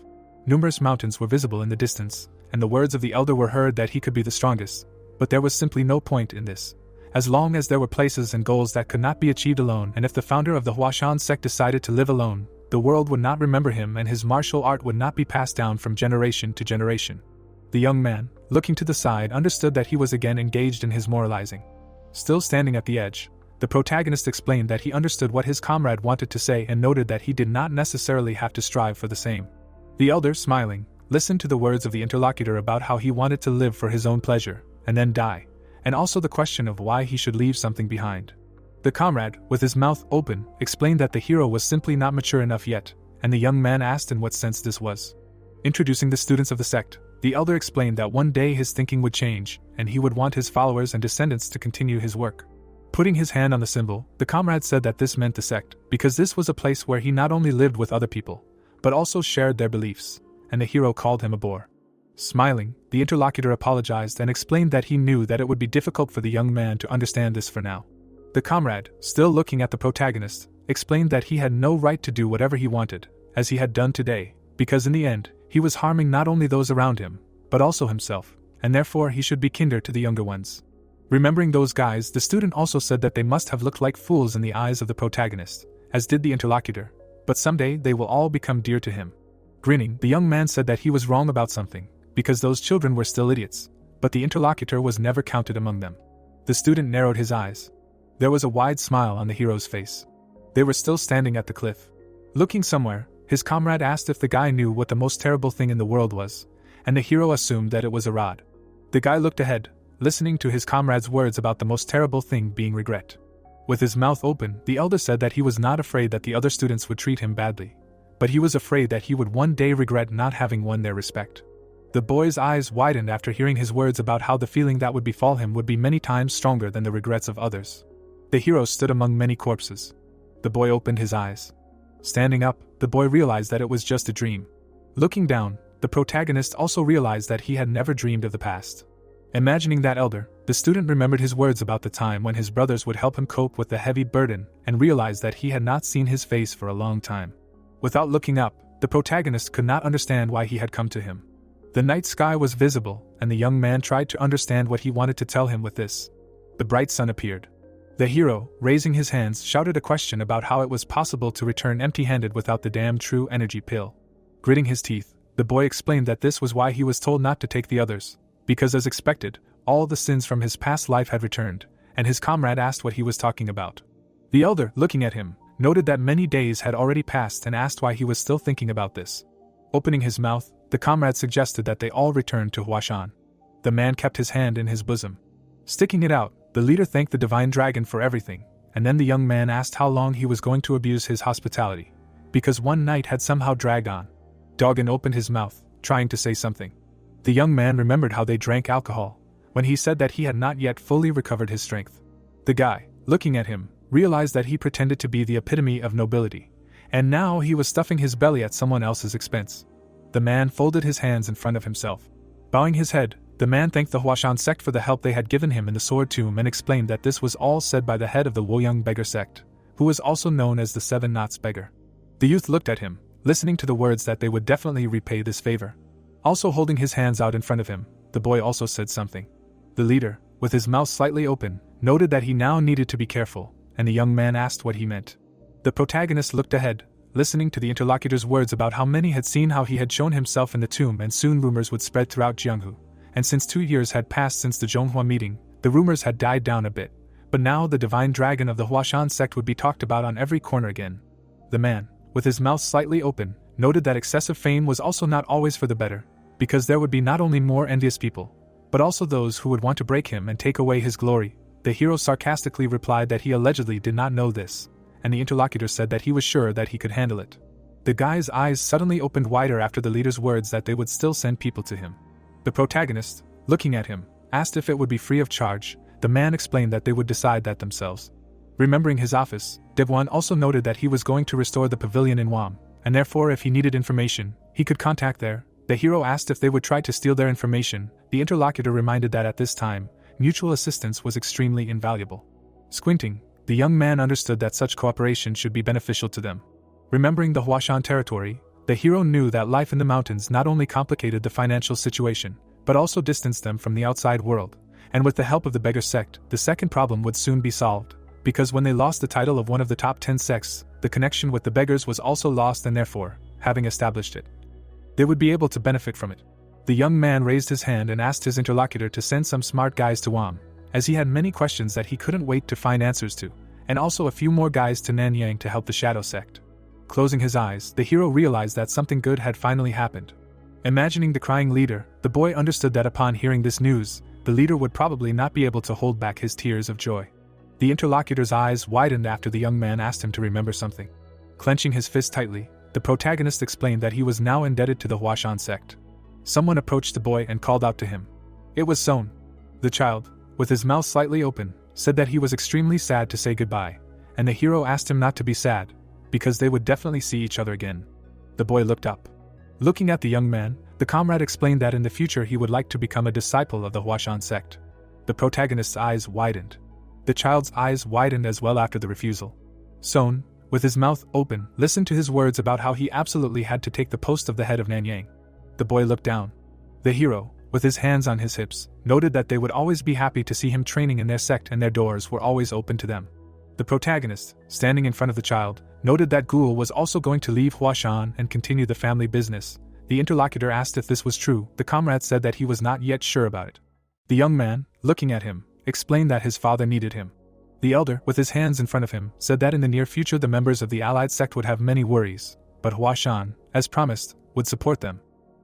Numerous mountains were visible in the distance, and the words of the elder were heard that he could be the strongest, but there was simply no point in this. As long as there were places and goals that could not be achieved alone, and if the founder of the Huashan sect decided to live alone, the world would not remember him and his martial art would not be passed down from generation to generation. The young man, looking to the side, understood that he was again engaged in his moralizing. Still standing at the edge, the protagonist explained that he understood what his comrade wanted to say and noted that he did not necessarily have to strive for the same. The elder, smiling, listened to the words of the interlocutor about how he wanted to live for his own pleasure, and then die, and also the question of why he should leave something behind. The comrade, with his mouth open, explained that the hero was simply not mature enough yet, and the young man asked in what sense this was. Introducing the students of the sect, the elder explained that one day his thinking would change, and he would want his followers and descendants to continue his work. Putting his hand on the symbol, the comrade said that this meant the sect, because this was a place where he not only lived with other people, but also shared their beliefs, and the hero called him a bore. Smiling, the interlocutor apologized and explained that he knew that it would be difficult for the young man to understand this for now. The comrade, still looking at the protagonist, explained that he had no right to do whatever he wanted, as he had done today, because in the end, he was harming not only those around him, but also himself, and therefore he should be kinder to the younger ones. Remembering those guys, the student also said that they must have looked like fools in the eyes of the protagonist, as did the interlocutor, but someday they will all become dear to him. Grinning, the young man said that he was wrong about something, because those children were still idiots, but the interlocutor was never counted among them. The student narrowed his eyes. There was a wide smile on the hero's face. They were still standing at the cliff. Looking somewhere, his comrade asked if the guy knew what the most terrible thing in the world was, and the hero assumed that it was a rod. The guy looked ahead, listening to his comrade's words about the most terrible thing being regret. With his mouth open, the elder said that he was not afraid that the other students would treat him badly, but he was afraid that he would one day regret not having won their respect. The boy's eyes widened after hearing his words about how the feeling that would befall him would be many times stronger than the regrets of others. The hero stood among many corpses. The boy opened his eyes. Standing up, the boy realized that it was just a dream. Looking down, the protagonist also realized that he had never dreamed of the past. Imagining that elder, the student remembered his words about the time when his brothers would help him cope with the heavy burden and realized that he had not seen his face for a long time. Without looking up, the protagonist could not understand why he had come to him. The night sky was visible, and the young man tried to understand what he wanted to tell him with this. The bright sun appeared. The hero, raising his hands, shouted a question about how it was possible to return empty-handed without the damn true energy pill. Gritting his teeth, the boy explained that this was why he was told not to take the others, because as expected, all the sins from his past life had returned, and his comrade asked what he was talking about. The elder, looking at him, noted that many days had already passed and asked why he was still thinking about this. Opening his mouth, the comrade suggested that they all return to Huashan. The man kept his hand in his bosom. Sticking it out, the leader thanked the divine dragon for everything, and then the young man asked how long he was going to abuse his hospitality, because one night had somehow dragged on. Doggin opened his mouth, trying to say something. The young man remembered how they drank alcohol, when he said that he had not yet fully recovered his strength. The guy, looking at him, realized that he pretended to be the epitome of nobility, and now he was stuffing his belly at someone else's expense. The man folded his hands in front of himself. Bowing his head, the man thanked the Huashan sect for the help they had given him in the sword tomb and explained that this was all said by the head of the Woyang beggar sect, who was also known as the 7 knots beggar. The youth looked at him, listening to the words that they would definitely repay this favor. Also holding his hands out in front of him, the boy also said something. The leader, with his mouth slightly open, noted that he now needed to be careful, and the young man asked what he meant. The protagonist looked ahead, listening to the interlocutor's words about how many had seen how he had shown himself in the tomb and soon rumors would spread throughout Jianghu. And since 2 years had passed since the Zhonghua meeting, the rumors had died down a bit, but now the divine dragon of the Huashan sect would be talked about on every corner again. The man, with his mouth slightly open, noted that excessive fame was also not always for the better, because there would be not only more envious people, but also those who would want to break him and take away his glory. The hero sarcastically replied that he allegedly did not know this, and the interlocutor said that he was sure that he could handle it. The guy's eyes suddenly opened wider after the leader's words that they would still send people to him. The protagonist, looking at him, asked if it would be free of charge. The man explained that they would decide that themselves. Remembering his office, Devwan also noted that he was going to restore the pavilion in Wam, and therefore if he needed information, he could contact there. The hero asked if they would try to steal their information. The interlocutor reminded that at this time, mutual assistance was extremely invaluable. Squinting, the young man understood that such cooperation should be beneficial to them. Remembering the Huashan territory, the hero knew that life in the mountains not only complicated the financial situation, but also distanced them from the outside world, and with the help of the beggar sect, the second problem would soon be solved, because when they lost the title of one of the top 10 sects, the connection with the beggars was also lost, and therefore, having established it, they would be able to benefit from it. The young man raised his hand and asked his interlocutor to send some smart guys to Wam, as he had many questions that he couldn't wait to find answers to, and also a few more guys to Nanyang to help the Shadow Sect. Closing his eyes, the hero realized that something good had finally happened. Imagining the crying leader, the boy understood that upon hearing this news, the leader would probably not be able to hold back his tears of joy. The interlocutor's eyes widened after the young man asked him to remember something. Clenching his fist tightly, the protagonist explained that he was now indebted to the Huashan sect. Someone approached the boy and called out to him. It was Son. The child, with his mouth slightly open, said that he was extremely sad to say goodbye, and the hero asked him not to be sad, because they would definitely see each other again. The boy looked up. Looking at the young man, the comrade explained that in the future he would like to become a disciple of the Huashan sect. The protagonist's eyes widened. The child's eyes widened as well after the refusal. Son, with his mouth open, listened to his words about how he absolutely had to take the post of the head of Nanyang. The boy looked down. The hero, with his hands on his hips, noted that they would always be happy to see him training in their sect and their doors were always open to them. The protagonist, standing in front of the child, noted that Ghoul was also going to leave Huashan and continue the family business. The interlocutor asked if this was true. The comrade said that he was not yet sure about it. The young man, looking at him, explained that his father needed him. The elder, with his hands in front of him, said that in the near future the members of the allied sect would have many worries, but Huashan, as promised, would support them.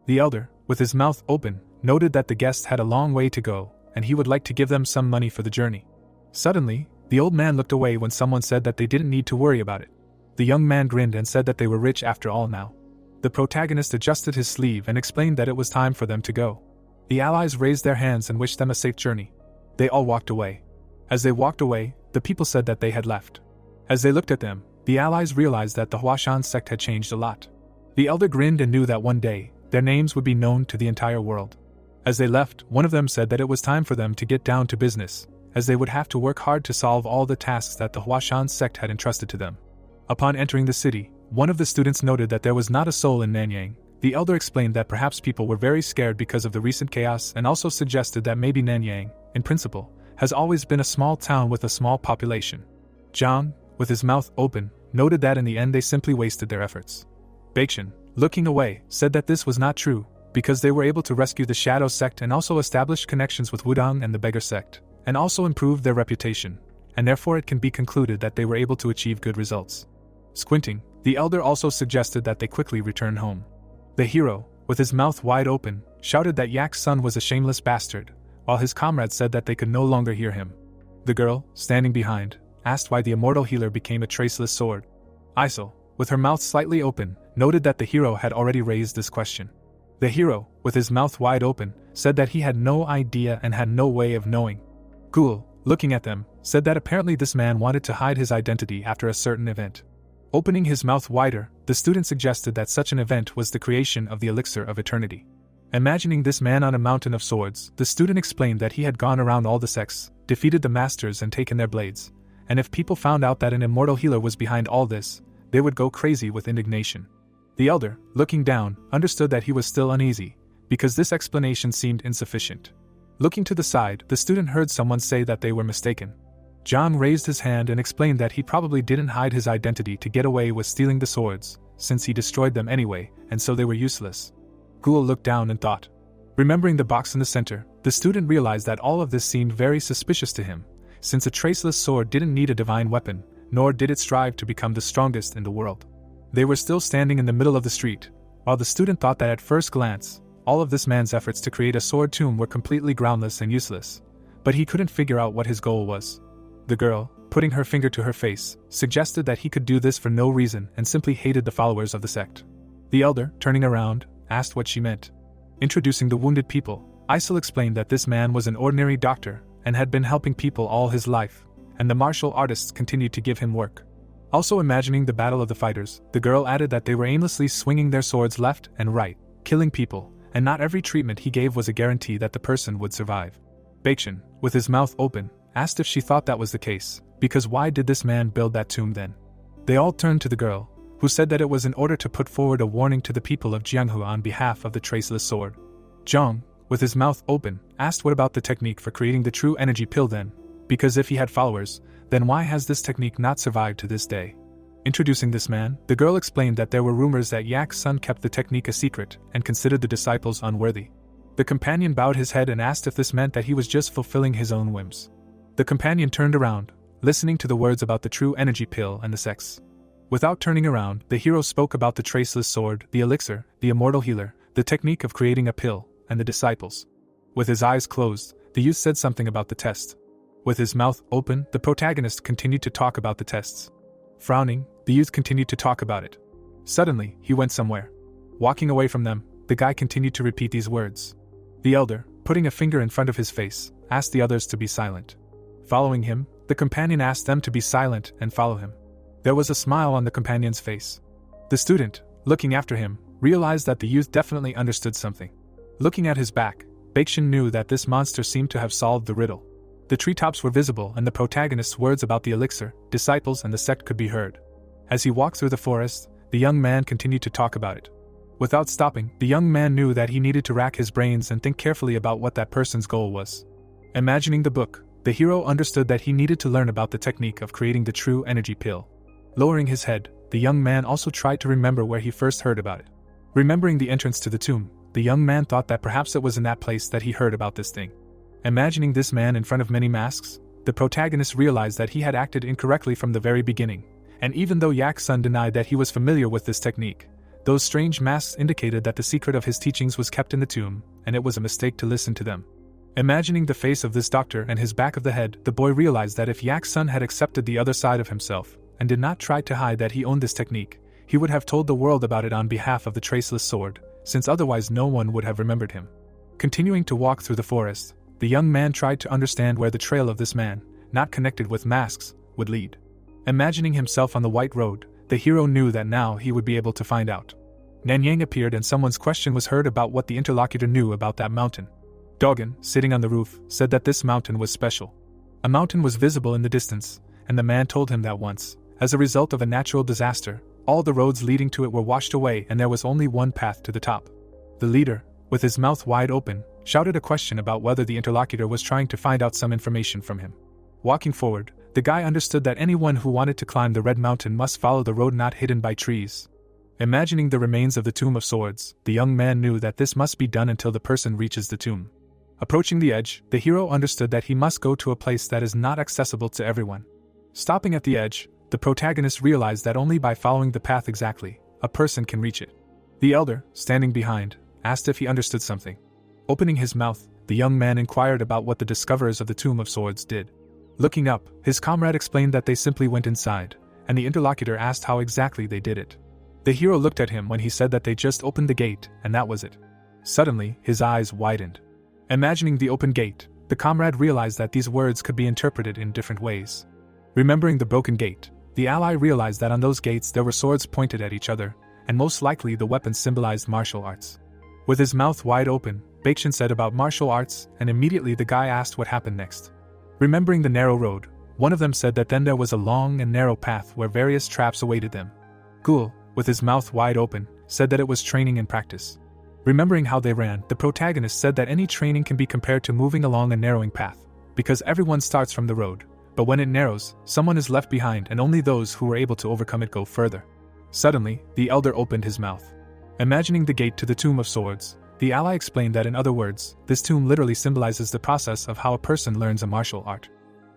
The elder, with his mouth open, noted that the guests had a long way to go, and he would like to give them some money for the journey. Suddenly, the old man looked away when someone said that they didn't need to worry about it. The young man grinned and said that they were rich after all now. The protagonist adjusted his sleeve and explained that it was time for them to go. The allies raised their hands and wished them a safe journey. They all walked away. As they walked away, the people said that they had left. As they looked at them, the allies realized that the Huashan sect had changed a lot. The elder grinned and knew that one day, their names would be known to the entire world. As they left, one of them said that it was time for them to get down to business, as they would have to work hard to solve all the tasks that the Huashan sect had entrusted to them. Upon entering the city, one of the students noted that there was not a soul in Nanyang. The elder explained that perhaps people were very scared because of the recent chaos and also suggested that maybe Nanyang, in principle, has always been a small town with a small population. John, with his mouth open, noted that in the end they simply wasted their efforts. Bakshan, looking away, said that this was not true, because they were able to rescue the Shadow Sect and also establish connections with Wudang and the Beggar Sect, and also improve their reputation, and therefore it can be concluded that they were able to achieve good results. Squinting, the elder also suggested that they quickly return home. The hero, with his mouth wide open, shouted that Yak's son was a shameless bastard, while his comrades said that they could no longer hear him. The girl, standing behind, asked why the immortal healer became a traceless sword. Isel, with her mouth slightly open, noted that the hero had already raised this question. The hero, with his mouth wide open, said that he had no idea and had no way of knowing. Ghoul, looking at them, said that apparently this man wanted to hide his identity after a certain event. Opening his mouth wider, the student suggested that such an event was the creation of the elixir of eternity. Imagining this man on a mountain of swords, the student explained that he had gone around all the sects, defeated the masters and taken their blades, and if people found out that an immortal healer was behind all this, they would go crazy with indignation. The elder, looking down, understood that he was still uneasy, because this explanation seemed insufficient. Looking to the side, the student heard someone say that they were mistaken. John raised his hand and explained that he probably didn't hide his identity to get away with stealing the swords, since he destroyed them anyway, and so they were useless. Ghoul looked down and thought. Remembering the box in the center, the student realized that all of this seemed very suspicious to him, since a traceless sword didn't need a divine weapon, nor did it strive to become the strongest in the world. They were still standing in the middle of the street, while the student thought that at first glance, All of this man's efforts to create a sword tomb were completely groundless and useless, but he couldn't figure out what his goal was. The girl, putting her finger to her face, suggested that he could do this for no reason and simply hated the followers of the sect. The elder, turning around, asked what she meant. Introducing the wounded people, Isel explained that this man was an ordinary doctor and had been helping people all his life, and the martial artists continued to give him work. Also imagining the battle of the fighters, the girl added that they were aimlessly swinging their swords left and right, killing people, and not every treatment he gave was a guarantee that the person would survive. Baekjin, with his mouth open, asked if she thought that was the case, because why did this man build that tomb then? They all turned to the girl, who said that it was in order to put forward a warning to the people of Jianghua on behalf of the traceless sword. Zhang, with his mouth open, asked what about the technique for creating the true energy pill then, because if he had followers, then why has this technique not survived to this day? Introducing this man, the girl explained that there were rumors that Yak's son kept the technique a secret and considered the disciples unworthy. The companion bowed his head and asked if this meant that he was just fulfilling his own whims. The companion turned around, listening to the words about the true energy pill and the sects. Without turning around, the hero spoke about the traceless sword, the elixir, the immortal healer, the technique of creating a pill, and the disciples. With his eyes closed, the youth said something about the test. With his mouth open, the protagonist continued to talk about the tests. Frowning, the youth continued to talk about it. Suddenly, he went somewhere. Walking away from them, the guy continued to repeat these words. The elder, putting a finger in front of his face, asked the others to be silent. Following him, the companion asked them to be silent and follow him. There was a smile on the companion's face. The student, looking after him, realized that the youth definitely understood something. Looking at his back, Baekjin knew that this monster seemed to have solved the riddle. The treetops were visible and the protagonist's words about the elixir, disciples and the sect could be heard. As he walked through the forest, the young man continued to talk about it. Without stopping, the young man knew that he needed to rack his brains and think carefully about what that person's goal was. Imagining the book, the hero understood that he needed to learn about the technique of creating the true energy pill. Lowering his head, the young man also tried to remember where he first heard about it. Remembering the entrance to the tomb, the young man thought that perhaps it was in that place that he heard about this thing. Imagining this man in front of many masks, the protagonist realized that he had acted incorrectly from the very beginning, and even though Yak's son denied that he was familiar with this technique, those strange masks indicated that the secret of his teachings was kept in the tomb, and it was a mistake to listen to them. Imagining the face of this doctor and his back of the head, the boy realized that if Yak's son had accepted the other side of himself, and did not try to hide that he owned this technique, he would have told the world about it on behalf of the traceless sword, since otherwise no one would have remembered him. Continuing to walk through the forest, the young man tried to understand where the trail of this man, not connected with masks, would lead. Imagining himself on the white road, the hero knew that now he would be able to find out. Nanyang appeared and someone's question was heard about what the interlocutor knew about that mountain. Dogen, sitting on the roof, said that this mountain was special. A mountain was visible in the distance, and the man told him that once, as a result of a natural disaster, all the roads leading to it were washed away and there was only one path to the top. The leader, with his mouth wide open, shouted a question about whether the interlocutor was trying to find out some information from him. Walking forward, the guy understood that anyone who wanted to climb the Red Mountain must follow the road not hidden by trees. Imagining the remains of the Tomb of Swords, the young man knew that this must be done until the person reaches the tomb. Approaching the edge, the hero understood that he must go to a place that is not accessible to everyone. Stopping at the edge, the protagonist realized that only by following the path exactly, a person can reach it. The elder, standing behind, asked if he understood something. Opening his mouth, the young man inquired about what the discoverers of the Tomb of Swords did. Looking up, his comrade explained that they simply went inside, and the interlocutor asked how exactly they did it. The hero looked at him when he said that they just opened the gate, and that was it. Suddenly, his eyes widened. Imagining the open gate, the comrade realized that these words could be interpreted in different ways. Remembering the broken gate, the ally realized that on those gates there were swords pointed at each other, and most likely the weapons symbolized martial arts. With his mouth wide open, Baekjin said about martial arts, and immediately the guy asked what happened next. Remembering the narrow road, one of them said that then there was a long and narrow path where various traps awaited them. Ghoul, with his mouth wide open, said that it was training and practice. Remembering how they ran, the protagonist said that any training can be compared to moving along a narrowing path, because everyone starts from the road, but when it narrows, someone is left behind and only those who were able to overcome it go further. Suddenly, the elder opened his mouth. Imagining the gate to the Tomb of Swords, the ally explained that in other words, this tomb literally symbolizes the process of how a person learns a martial art.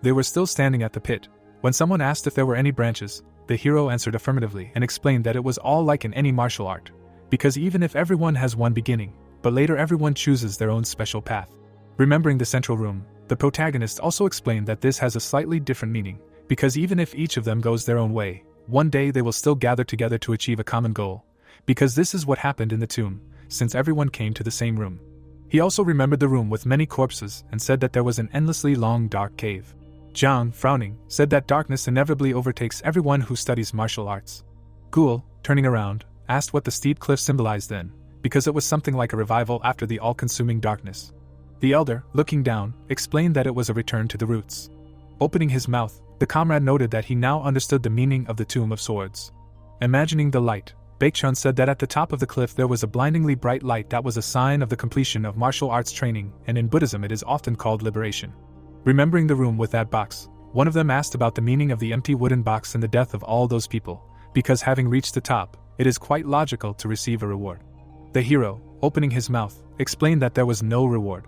They were still standing at the pit. When someone asked if there were any branches, the hero answered affirmatively and explained that it was all like in any martial art, because even if everyone has one beginning, but later everyone chooses their own special path. Remembering the central room, the protagonist also explained that this has a slightly different meaning, because even if each of them goes their own way, one day they will still gather together to achieve a common goal, because this is what happened in the tomb, since everyone came to the same room. He also remembered the room with many corpses and said that there was an endlessly long dark cave. Zhang, frowning, said that darkness inevitably overtakes everyone who studies martial arts. Ghoul, turning around, asked what the steep cliff symbolized then, because it was something like a revival after the all-consuming darkness. The elder, looking down, explained that it was a return to the roots. Opening his mouth, the comrade noted that he now understood the meaning of the Tomb of Swords. Imagining the light, Baekchun said that at the top of the cliff there was a blindingly bright light that was a sign of the completion of martial arts training, and in Buddhism it is often called liberation. Remembering the room with that box, one of them asked about the meaning of the empty wooden box and the death of all those people, because having reached the top, it is quite logical to receive a reward. The hero, opening his mouth, explained that there was no reward.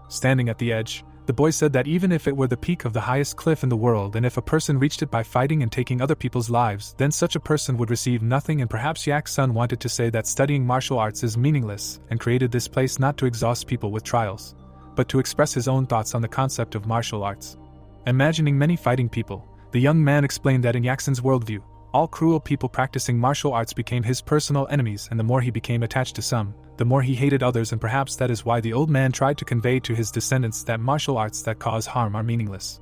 Standing at the edge, the boy said that even if it were the peak of the highest cliff in the world and if a person reached it by fighting and taking other people's lives, then such a person would receive nothing, and perhaps Yak-sun wanted to say that studying martial arts is meaningless and created this place not to exhaust people with trials, but to express his own thoughts on the concept of martial arts. Imagining many fighting people, the young man explained that in Yak-sun's worldview, all cruel people practicing martial arts became his personal enemies, and the more he became attached to some, the more he hated others, and perhaps that is why the old man tried to convey to his descendants that martial arts that cause harm are meaningless.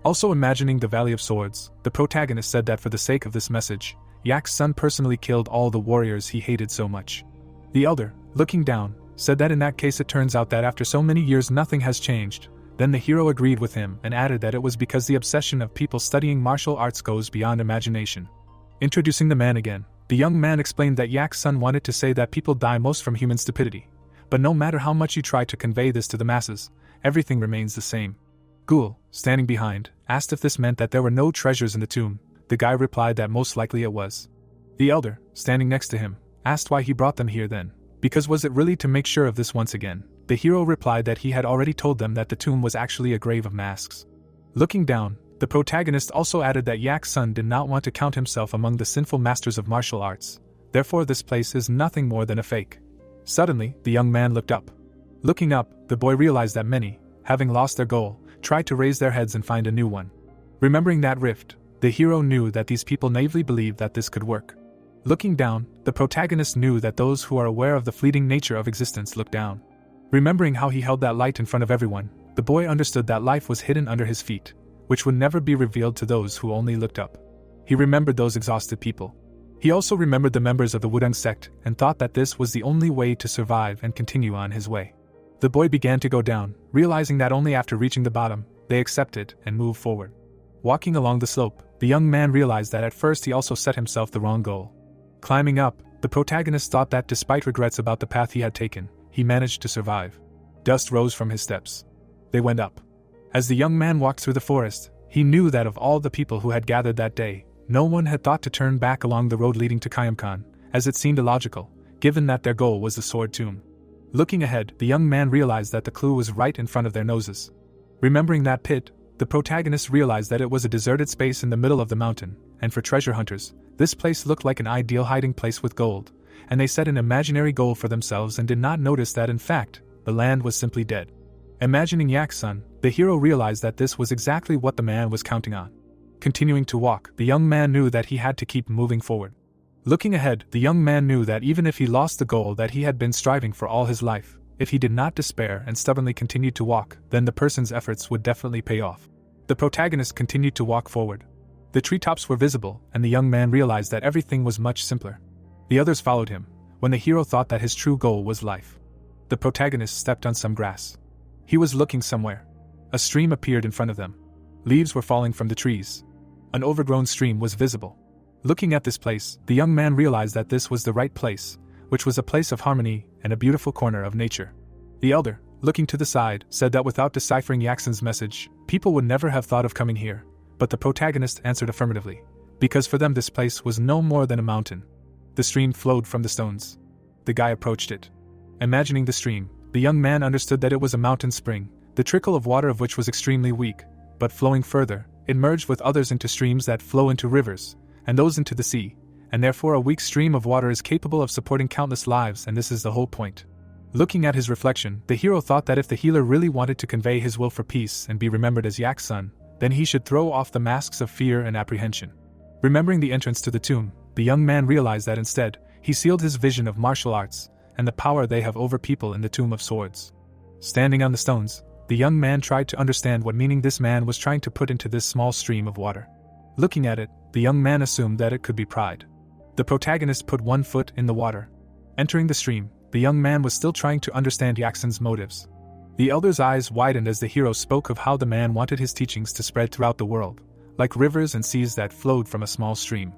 Also imagining the Valley of Swords, the protagonist said that for the sake of this message, Yak-sun personally killed all the warriors he hated so much. The elder, looking down, said that in that case it turns out that after so many years nothing has changed. Then the hero agreed with him and added that it was because the obsession of people studying martial arts goes beyond imagination. Introducing the man again, the young man explained that Yak-sun wanted to say that people die most from human stupidity, but no matter how much you try to convey this to the masses, everything remains the same. Ghoul, standing behind, asked if this meant that there were no treasures in the tomb. The guy replied that most likely it was. The elder, standing next to him, asked why he brought them here then, because was it really to make sure of this once again? The hero replied that he had already told them that the tomb was actually a grave of masks. Looking down, the protagonist also added that Yak-sun did not want to count himself among the sinful masters of martial arts, therefore this place is nothing more than a fake. Suddenly, the young man looked up. Looking up, the boy realized that many, having lost their goal, tried to raise their heads and find a new one. Remembering that rift, the hero knew that these people naively believed that this could work. Looking down, the protagonist knew that those who are aware of the fleeting nature of existence look down. Remembering how he held that light in front of everyone, the boy understood that life was hidden under his feet, which would never be revealed to those who only looked up. He remembered those exhausted people. He also remembered the members of the Wudang sect and thought that this was the only way to survive and continue on his way. The boy began to go down, realizing that only after reaching the bottom, they accepted and moved forward. Walking along the slope, the young man realized that at first he also set himself the wrong goal. Climbing up, the protagonist thought that despite regrets about the path he had taken, he managed to survive. Dust rose from his steps. They went up. As the young man walked through the forest, he knew that of all the people who had gathered that day, no one had thought to turn back along the road leading to Kayamkan, as it seemed illogical, given that their goal was the sword tomb. Looking ahead, the young man realized that the clue was right in front of their noses. Remembering that pit, the protagonist realized that it was a deserted space in the middle of the mountain, and for treasure hunters, this place looked like an ideal hiding place with gold, and they set an imaginary goal for themselves and did not notice that in fact, the land was simply dead. Imagining Yak-sun, the hero realized that this was exactly what the man was counting on. Continuing to walk, the young man knew that he had to keep moving forward. Looking ahead, the young man knew that even if he lost the goal that he had been striving for all his life, if he did not despair and stubbornly continued to walk, then the person's efforts would definitely pay off. The protagonist continued to walk forward. The treetops were visible, and the young man realized that everything was much simpler. The others followed him, when the hero thought that his true goal was life. The protagonist stepped on some grass. He was looking somewhere. A stream appeared in front of them. Leaves were falling from the trees. An overgrown stream was visible. Looking at this place, the young man realized that this was the right place, which was a place of harmony and a beautiful corner of nature. The elder, looking to the side, said that without deciphering Yak-sun's message, people would never have thought of coming here, but the protagonist answered affirmatively, because for them this place was no more than a mountain. The stream flowed from the stones. The guy approached it. Imagining the stream, the young man understood that it was a mountain spring, the trickle of water of which was extremely weak, but flowing further, it merged with others into streams that flow into rivers, and those into the sea, and therefore a weak stream of water is capable of supporting countless lives, and this is the whole point. Looking at his reflection, the hero thought that if the healer really wanted to convey his will for peace and be remembered as Yak's son, then he should throw off the masks of fear and apprehension. Remembering the entrance to the tomb, the young man realized that instead, he sealed his vision of martial arts and the power they have over people in the Tomb of Swords. Standing on the stones, the young man tried to understand what meaning this man was trying to put into this small stream of water. Looking at it, the young man assumed that it could be pride. The protagonist put one foot in the water. Entering the stream, the young man was still trying to understand Yakson's motives. The elder's eyes widened as the hero spoke of how the man wanted his teachings to spread throughout the world, like rivers and seas that flowed from a small stream.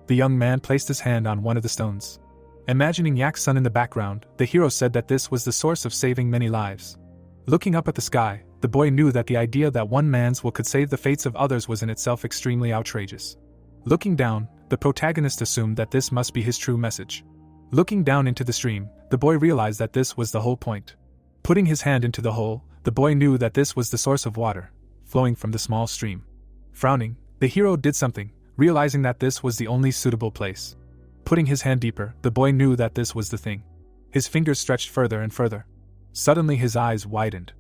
The young man placed his hand on one of the stones. Imagining Yak's son in the background, the hero said that this was the source of saving many lives. Looking up at the sky, the boy knew that the idea that one man's will could save the fates of others was in itself extremely outrageous. Looking down, the protagonist assumed that this must be his true message. Looking down into the stream, the boy realized that this was the whole point. Putting his hand into the hole, the boy knew that this was the source of water, flowing from the small stream. Frowning, the hero did something, realizing that this was the only suitable place. Putting his hand deeper, the boy knew that this was the thing. His fingers stretched further and further. Suddenly his eyes widened.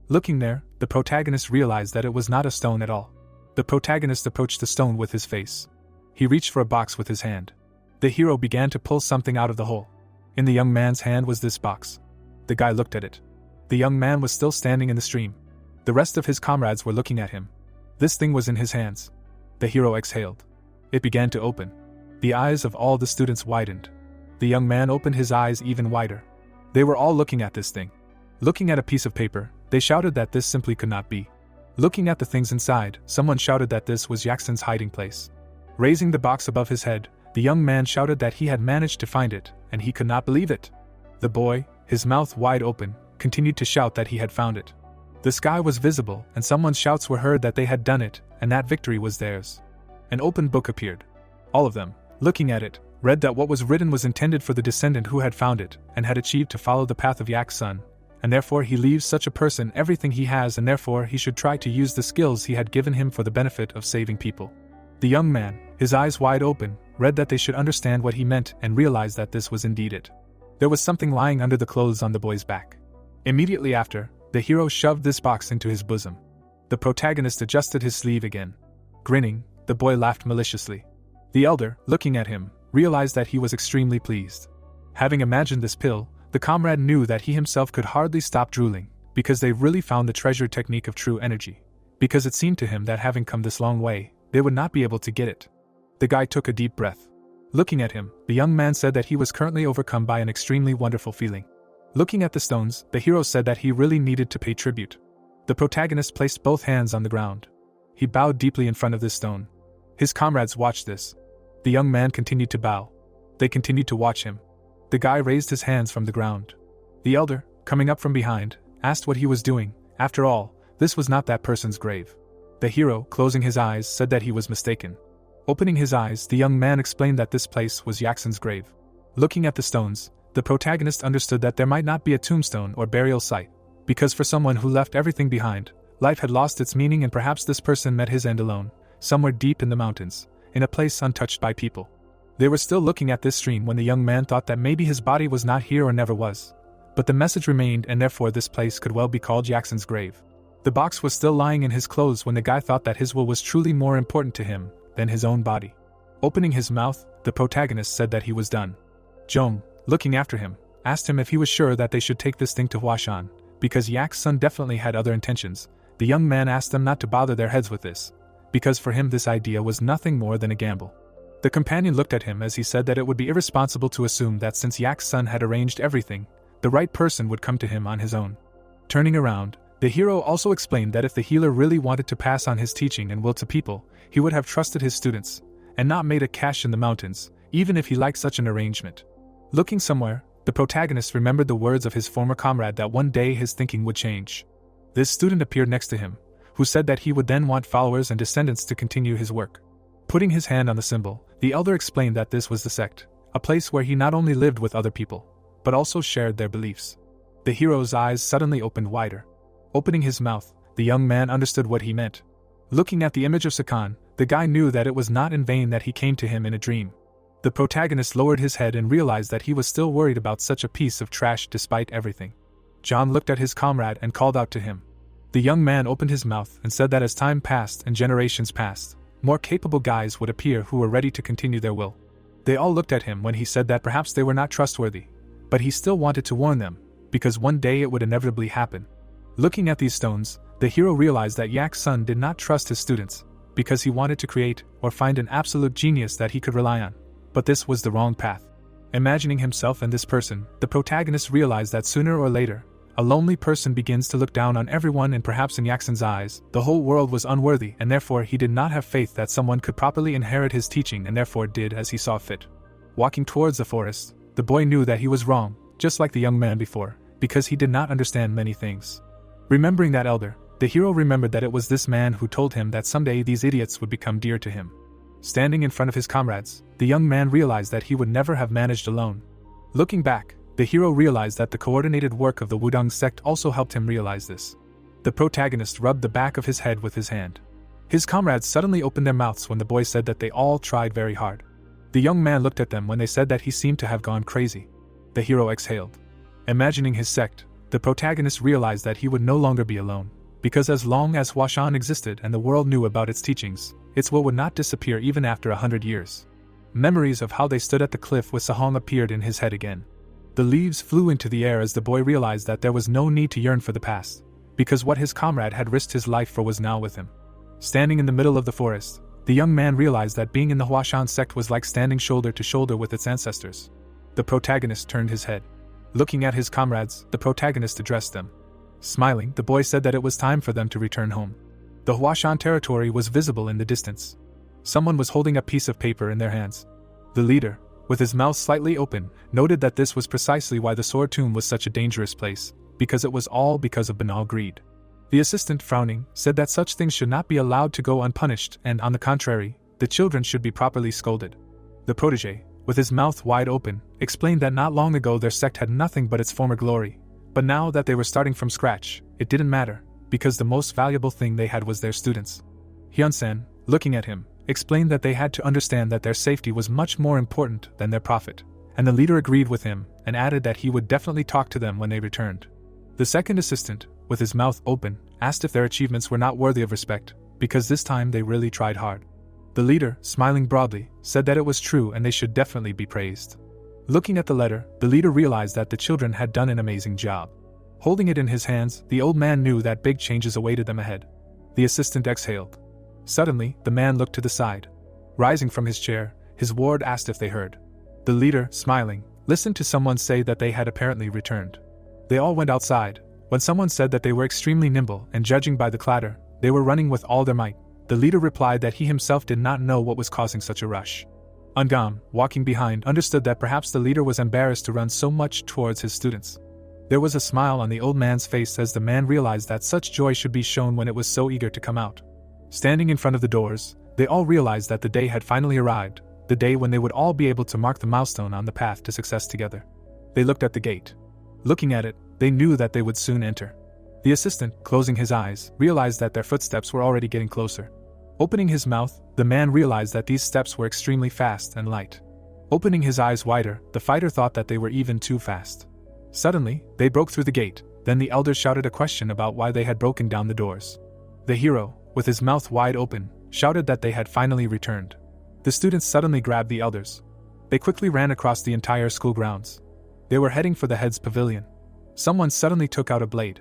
Looking there, the protagonist realized that it was not a stone at all. The protagonist approached the stone with his face. He reached for a box with his hand. The hero began to pull something out of the hole. In the young man's hand was this box. The guy looked at it. The young man was still standing in the stream. The rest of his comrades were looking at him. This thing was in his hands. The hero exhaled. It began to open. The eyes of all the students widened. The young man opened his eyes even wider. They were all looking at this thing. Looking at a piece of paper, they shouted that this simply could not be. Looking at the things inside, someone shouted that this was Yakson's hiding place. Raising the box above his head, the young man shouted that he had managed to find it, and he could not believe it. The boy, his mouth wide open, continued to shout that he had found it. The sky was visible, and someone's shouts were heard that they had done it, and that victory was theirs. An open book appeared. All of them, looking at it, read that what was written was intended for the descendant who had found it, and had achieved to follow the path of Yak's son, and therefore he leaves such a person everything he has, and therefore he should try to use the skills he had given him for the benefit of saving people. The young man, his eyes wide open, read that they should understand what he meant and realized that this was indeed it. There was something lying under the clothes on the boy's back. Immediately after, the hero shoved this box into his bosom. The protagonist adjusted his sleeve again. Grinning, the boy laughed maliciously. The elder, looking at him, realized that he was extremely pleased. Having imagined this pill, the comrade knew that he himself could hardly stop drooling, because they really found the treasured technique of true energy. Because it seemed to him that having come this long way, they would not be able to get it. The guy took a deep breath. Looking at him, the young man said that he was currently overcome by an extremely wonderful feeling. Looking at the stones, the hero said that he really needed to pay tribute. The protagonist placed both hands on the ground. He bowed deeply in front of this stone. His comrades watched this. The young man continued to bow. They continued to watch him. The guy raised his hands from the ground. The elder, coming up from behind, asked what he was doing. After all, this was not that person's grave. The hero, closing his eyes, said that he was mistaken. Opening his eyes, the young man explained that this place was Yakson's grave. Looking at the stones, the protagonist understood that there might not be a tombstone or burial site, because for someone who left everything behind, life had lost its meaning, and perhaps this person met his end alone, somewhere deep in the mountains, in a place untouched by people. They were still looking at this stream when the young man thought that maybe his body was not here or never was. But the message remained, and therefore this place could well be called Yakson's grave. The box was still lying in his clothes when the guy thought that his will was truly more important to him than his own body. Opening his mouth, the protagonist said that he was done. Jong, looking after him, asked him if he was sure that they should take this thing to Huashan, because Yak's son definitely had other intentions. The young man asked them not to bother their heads with this, because for him this idea was nothing more than a gamble. The companion looked at him as he said that it would be irresponsible to assume that since Yak's son had arranged everything, the right person would come to him on his own. Turning around, the hero also explained that if the healer really wanted to pass on his teaching and will to people, he would have trusted his students, and not made a cache in the mountains, even if he liked such an arrangement. Looking somewhere, the protagonist remembered the words of his former comrade that one day his thinking would change. This student appeared next to him, who said that he would then want followers and descendants to continue his work. Putting his hand on the symbol, the elder explained that this was the Sect, a place where he not only lived with other people, but also shared their beliefs. The hero's eyes suddenly opened wider. Opening his mouth, the young man understood what he meant. Looking at the image of Sakan, the guy knew that it was not in vain that he came to him in a dream. The protagonist lowered his head and realized that he was still worried about such a piece of trash despite everything. John looked at his comrade and called out to him. The young man opened his mouth and said that as time passed and generations passed, more capable guys would appear who were ready to continue their will. They all looked at him when he said that perhaps they were not trustworthy, but he still wanted to warn them, because one day it would inevitably happen. Looking at these stones, the hero realized that Yak's son did not trust his students, because he wanted to create or find an absolute genius that he could rely on. But this was the wrong path. Imagining himself and this person, the protagonist realized that sooner or later, a lonely person begins to look down on everyone, and perhaps in Yakson's eyes, the whole world was unworthy, and therefore he did not have faith that someone could properly inherit his teaching, and therefore did as he saw fit. Walking towards the forest, the boy knew that he was wrong, just like the young man before, because he did not understand many things. Remembering that elder, the hero remembered that it was this man who told him that someday these idiots would become dear to him. Standing in front of his comrades, the young man realized that he would never have managed alone. Looking back, the hero realized that the coordinated work of the Wudang sect also helped him realize this. The protagonist rubbed the back of his head with his hand. His comrades suddenly opened their mouths when the boy said that they all tried very hard. The young man looked at them when they said that he seemed to have gone crazy. The hero exhaled. Imagining his sect, the protagonist realized that he would no longer be alone, because as long as Huashan existed and the world knew about its teachings, its will would not disappear even after 100 years. Memories of how they stood at the cliff with Sahong appeared in his head again. The leaves flew into the air as the boy realized that there was no need to yearn for the past, because what his comrade had risked his life for was now with him. Standing in the middle of the forest, the young man realized that being in the Huashan sect was like standing shoulder to shoulder with its ancestors. The protagonist turned his head. Looking at his comrades, the protagonist addressed them. Smiling, the boy said that it was time for them to return home. The Huashan territory was visible in the distance. Someone was holding a piece of paper in their hands. The leader, with his mouth slightly open, noted that this was precisely why the sword tomb was such a dangerous place, because it was all because of banal greed. The assistant, frowning, said that such things should not be allowed to go unpunished, and on the contrary, the children should be properly scolded. The protege, with his mouth wide open, explained that not long ago their sect had nothing but its former glory, but now that they were starting from scratch, it didn't matter, because the most valuable thing they had was their students. Hyunsan, looking at him, explained that they had to understand that their safety was much more important than their profit, and the leader agreed with him and added that he would definitely talk to them when they returned. The second assistant, with his mouth open, asked if their achievements were not worthy of respect, because this time they really tried hard. The leader, smiling broadly, said that it was true and they should definitely be praised. Looking at the letter, the leader realized that the children had done an amazing job. Holding it in his hands, the old man knew that big changes awaited them ahead. The assistant exhaled. Suddenly, the man looked to the side. Rising from his chair, his ward asked if they heard. The leader, smiling, listened to someone say that they had apparently returned. They all went outside. When someone said that they were extremely nimble, and judging by the clatter, they were running with all their might, the leader replied that he himself did not know what was causing such a rush. Ungam, walking behind, understood that perhaps the leader was embarrassed to run so much towards his students. There was a smile on the old man's face as the man realized that such joy should be shown when it was so eager to come out. Standing in front of the doors, they all realized that the day had finally arrived, the day when they would all be able to mark the milestone on the path to success together. They looked at the gate. Looking at it, they knew that they would soon enter. The assistant, closing his eyes, realized that their footsteps were already getting closer. Opening his mouth, the man realized that these steps were extremely fast and light. Opening his eyes wider, the fighter thought that they were even too fast. Suddenly, they broke through the gate, then the elder shouted a question about why they had broken down the doors. The hero, with his mouth wide open, shouted that they had finally returned. The students suddenly grabbed the elders. They quickly ran across the entire school grounds. They were heading for the head's pavilion. Someone suddenly took out a blade.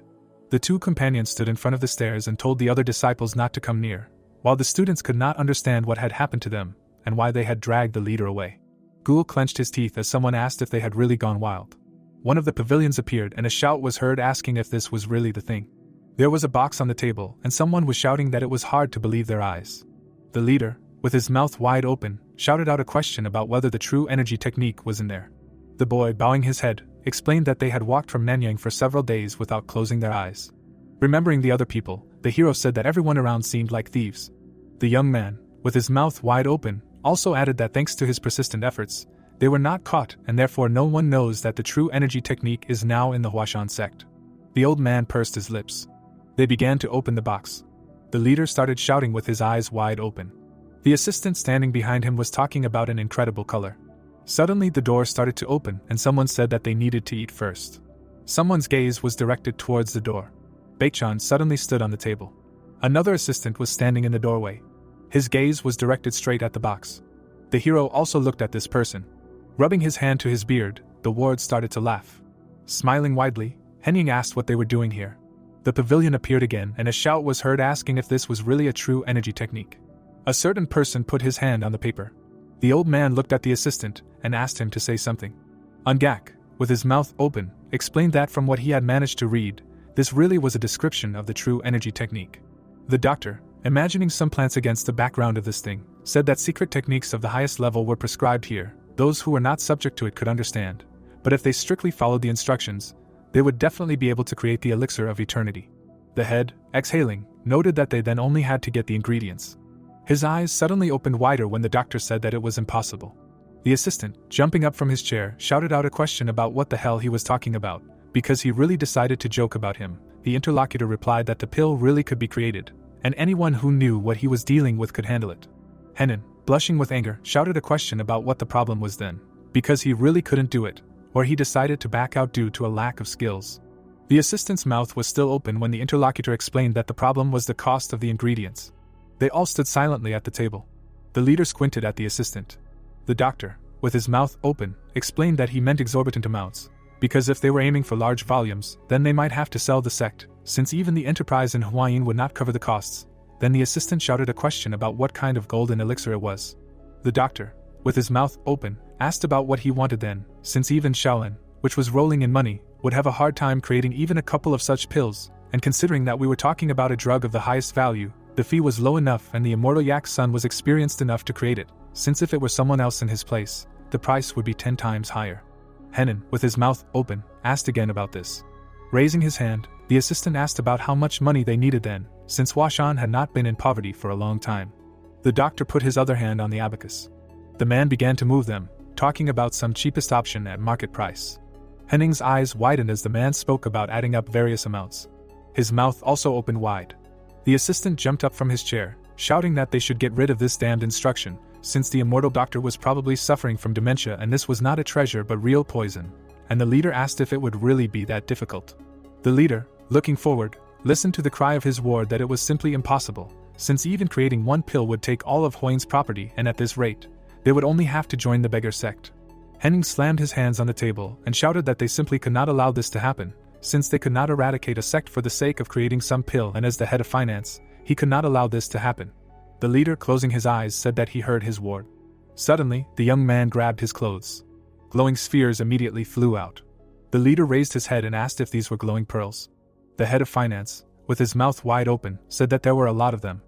The two companions stood in front of the stairs and told the other disciples not to come near, while the students could not understand what had happened to them and why they had dragged the leader away. Ghoul clenched his teeth as someone asked if they had really gone wild. One of the pavilions appeared and a shout was heard asking if this was really the thing. There was a box on the table and someone was shouting that it was hard to believe their eyes. The leader, with his mouth wide open, shouted out a question about whether the true energy technique was in there. The boy, bowing his head, explained that they had walked from Nanyang for several days without closing their eyes. Remembering the other people, the hero said that everyone around seemed like thieves. The young man, with his mouth wide open, also added that thanks to his persistent efforts, they were not caught and therefore no one knows that the true energy technique is now in the Huashan sect. The old man pursed his lips. They began to open the box. The leader started shouting with his eyes wide open. The assistant standing behind him was talking about an incredible color. Suddenly the door started to open and someone said that they needed to eat first. Someone's gaze was directed towards the door. Baekchan suddenly stood on the table. Another assistant was standing in the doorway. His gaze was directed straight at the box. The hero also looked at this person. Rubbing his hand to his beard, the ward started to laugh. Smiling widely, Henning asked what they were doing here. The pavilion appeared again and a shout was heard asking if this was really a true energy technique. A certain person put his hand on the paper. The old man looked at the assistant and asked him to say something. Ungak, with his mouth open, explained that from what he had managed to read, this really was a description of the true energy technique. The doctor, imagining some plants against the background of this thing, said that secret techniques of the highest level were prescribed here. Those who were not subject to it could understand, but if they strictly followed the instructions, they would definitely be able to create the elixir of eternity. The head, exhaling, noted that they then only had to get the ingredients. His eyes suddenly opened wider when the doctor said that it was impossible. The assistant, jumping up from his chair, shouted out a question about what the hell he was talking about, because he really decided to joke about him. The interlocutor replied that the pill really could be created, and anyone who knew what he was dealing with could handle it. Henan, blushing with anger, shouted a question about what the problem was then, because he really couldn't do it, or he decided to back out due to a lack of skills. The assistant's mouth was still open when the interlocutor explained that the problem was the cost of the ingredients. They all stood silently at the table. The leader squinted at the assistant. The doctor, with his mouth open, explained that he meant exorbitant amounts, because if they were aiming for large volumes, then they might have to sell the sect, since even the enterprise in Huashan would not cover the costs. Then the assistant shouted a question about what kind of golden elixir it was. The doctor, with his mouth open, asked about what he wanted then, since even Shaolin, which was rolling in money, would have a hard time creating even a couple of such pills, and considering that we were talking about a drug of the highest value, the fee was low enough and the immortal Yak's son was experienced enough to create it, since if it were someone else in his place, the price would be 10 times higher. Henan, with his mouth open, asked again about this. Raising his hand, the assistant asked about how much money they needed then, since Huashan had not been in poverty for a long time. The doctor put his other hand on the abacus. The man began to move them, talking about some cheapest option at market price. Henning's eyes widened as the man spoke about adding up various amounts. His mouth also opened wide. The assistant jumped up from his chair, shouting that they should get rid of this damned instruction, since the immortal doctor was probably suffering from dementia and this was not a treasure but real poison, and the leader asked if it would really be that difficult. The leader, looking forward, listened to the cry of his ward that it was simply impossible, since even creating one pill would take all of Huayan's property and at this rate, they would only have to join the beggar sect. Henning slammed his hands on the table and shouted that they simply could not allow this to happen, since they could not eradicate a sect for the sake of creating some pill, and as the head of finance, he could not allow this to happen. The leader, closing his eyes, said that he heard his ward. Suddenly, the young man grabbed his clothes. Glowing spheres immediately flew out. The leader raised his head and asked if these were glowing pearls. The head of finance, with his mouth wide open, said that there were a lot of them.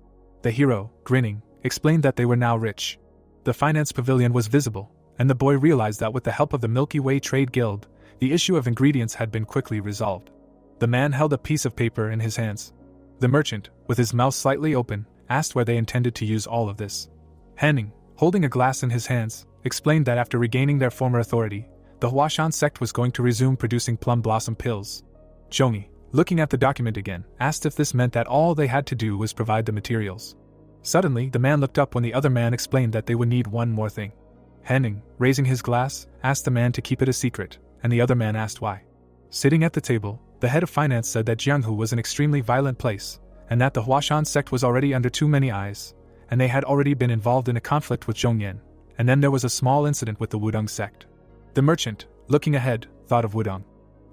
The hero, grinning, explained that they were now rich. The finance pavilion was visible, and the boy realized that with the help of the Milky Way Trade Guild, the issue of ingredients had been quickly resolved. The man held a piece of paper in his hands. The merchant, with his mouth slightly open, asked where they intended to use all of this. Henning, holding a glass in his hands, explained that after regaining their former authority, the Huashan sect was going to resume producing plum blossom pills. Zhongyi, looking at the document again, asked if this meant that all they had to do was provide the materials. Suddenly, the man looked up when the other man explained that they would need one more thing. Henning, raising his glass, asked the man to keep it a secret, and the other man asked why. Sitting at the table, the head of finance said that Jianghu was an extremely violent place, and that the Huashan sect was already under too many eyes, and they had already been involved in a conflict with Zhongyan, and then there was a small incident with the Wudong sect. The merchant, looking ahead, thought of Wudong.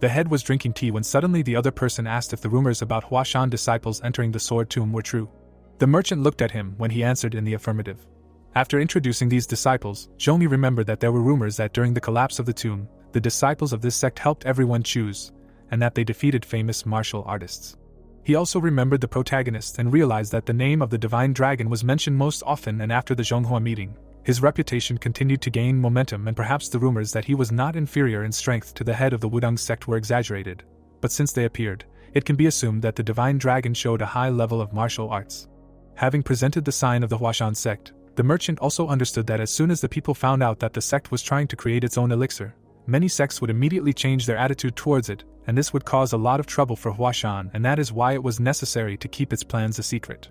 The head was drinking tea when suddenly the other person asked if the rumors about Huashan disciples entering the sword tomb were true. The merchant looked at him when he answered in the affirmative. After introducing these disciples, Zhongyi remembered that there were rumors that during the collapse of the tomb, the disciples of this sect helped everyone choose, and that they defeated famous martial artists. He also remembered the protagonist and realized that the name of the divine dragon was mentioned most often, and after the Zhonghua meeting, his reputation continued to gain momentum, and perhaps the rumors that he was not inferior in strength to the head of the Wudong sect were exaggerated, but since they appeared, it can be assumed that the divine dragon showed a high level of martial arts. Having presented the sign of the Huashan sect, the merchant also understood that as soon as the people found out that the sect was trying to create its own elixir, many sects would immediately change their attitude towards it, and this would cause a lot of trouble for Huashan, and that is why it was necessary to keep its plans a secret.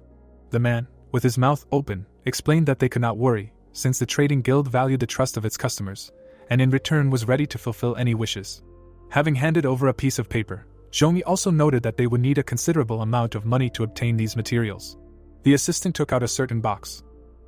The man, with his mouth open, explained that they could not worry, since the trading guild valued the trust of its customers, and in return was ready to fulfill any wishes. Having handed over a piece of paper, Zhongyi also noted that they would need a considerable amount of money to obtain these materials. The assistant took out a certain box.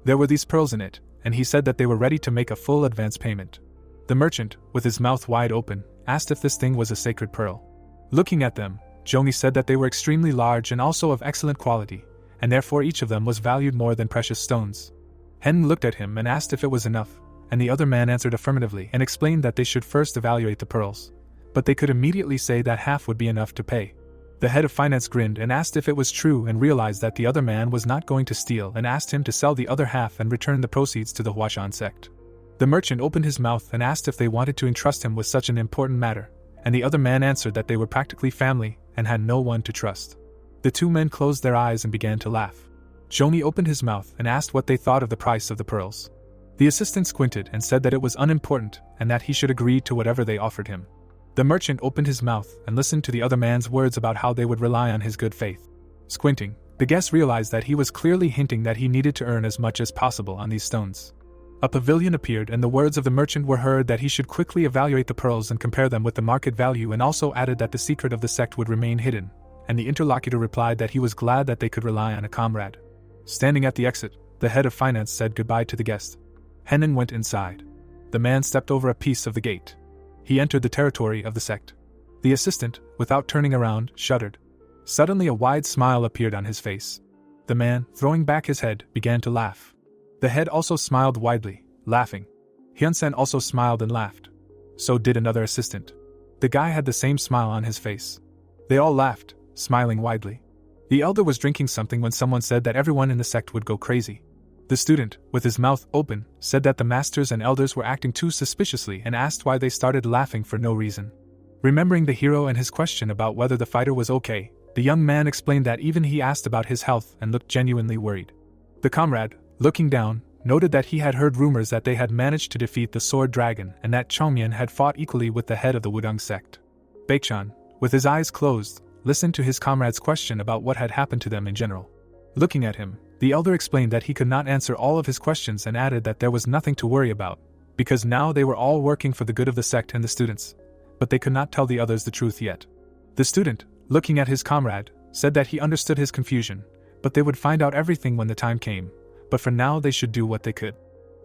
There were these pearls in it, and he said that they were ready to make a full advance payment. The merchant, with his mouth wide open, asked if this thing was a sacred pearl. Looking at them, Zhongyi said that they were extremely large and also of excellent quality, and therefore each of them was valued more than precious stones. Hen looked at him and asked if it was enough, and the other man answered affirmatively and explained that they should first evaluate the pearls, but they could immediately say that half would be enough to pay. The head of finance grinned and asked if it was true and realized that the other man was not going to steal and asked him to sell the other half and return the proceeds to the Huashan Sect. The merchant opened his mouth and asked if they wanted to entrust him with such an important matter, and the other man answered that they were practically family and had no one to trust. The two men closed their eyes and began to laugh. Zhongyi opened his mouth and asked what they thought of the price of the pearls. The assistant squinted and said that it was unimportant and that he should agree to whatever they offered him. The merchant opened his mouth and listened to the other man's words about how they would rely on his good faith. Squinting, the guest realized that he was clearly hinting that he needed to earn as much as possible on these stones. A pavilion appeared and the words of the merchant were heard that he should quickly evaluate the pearls and compare them with the market value, and also added that the secret of the sect would remain hidden, and the interlocutor replied that he was glad that they could rely on a comrade. Standing at the exit, the head of finance said goodbye to the guest. Henan went inside. The man stepped over a piece of the gate. He entered the territory of the sect. The assistant, without turning around, shuddered. Suddenly a wide smile appeared on his face. The man, throwing back his head, began to laugh. The head also smiled widely, laughing. Hyunsen also smiled and laughed. So did another assistant. The guy had the same smile on his face. They all laughed, smiling widely. The elder was drinking something when someone said that everyone in the sect would go crazy. The student, with his mouth open, said that the masters and elders were acting too suspiciously and asked why they started laughing for no reason. Remembering the hero and his question about whether the fighter was okay, the young man explained that even he asked about his health and looked genuinely worried. The comrade, looking down, noted that he had heard rumors that they had managed to defeat the Sword Dragon and that Chongmian had fought equally with the head of the Wudong sect. Baekchan, with his eyes closed, listened to his comrade's question about what had happened to them in general. Looking at him, the elder explained that he could not answer all of his questions and added that there was nothing to worry about, because now they were all working for the good of the sect and the students, but they could not tell the others the truth yet. The student, looking at his comrade, said that he understood his confusion, but they would find out everything when the time came, but for now they should do what they could.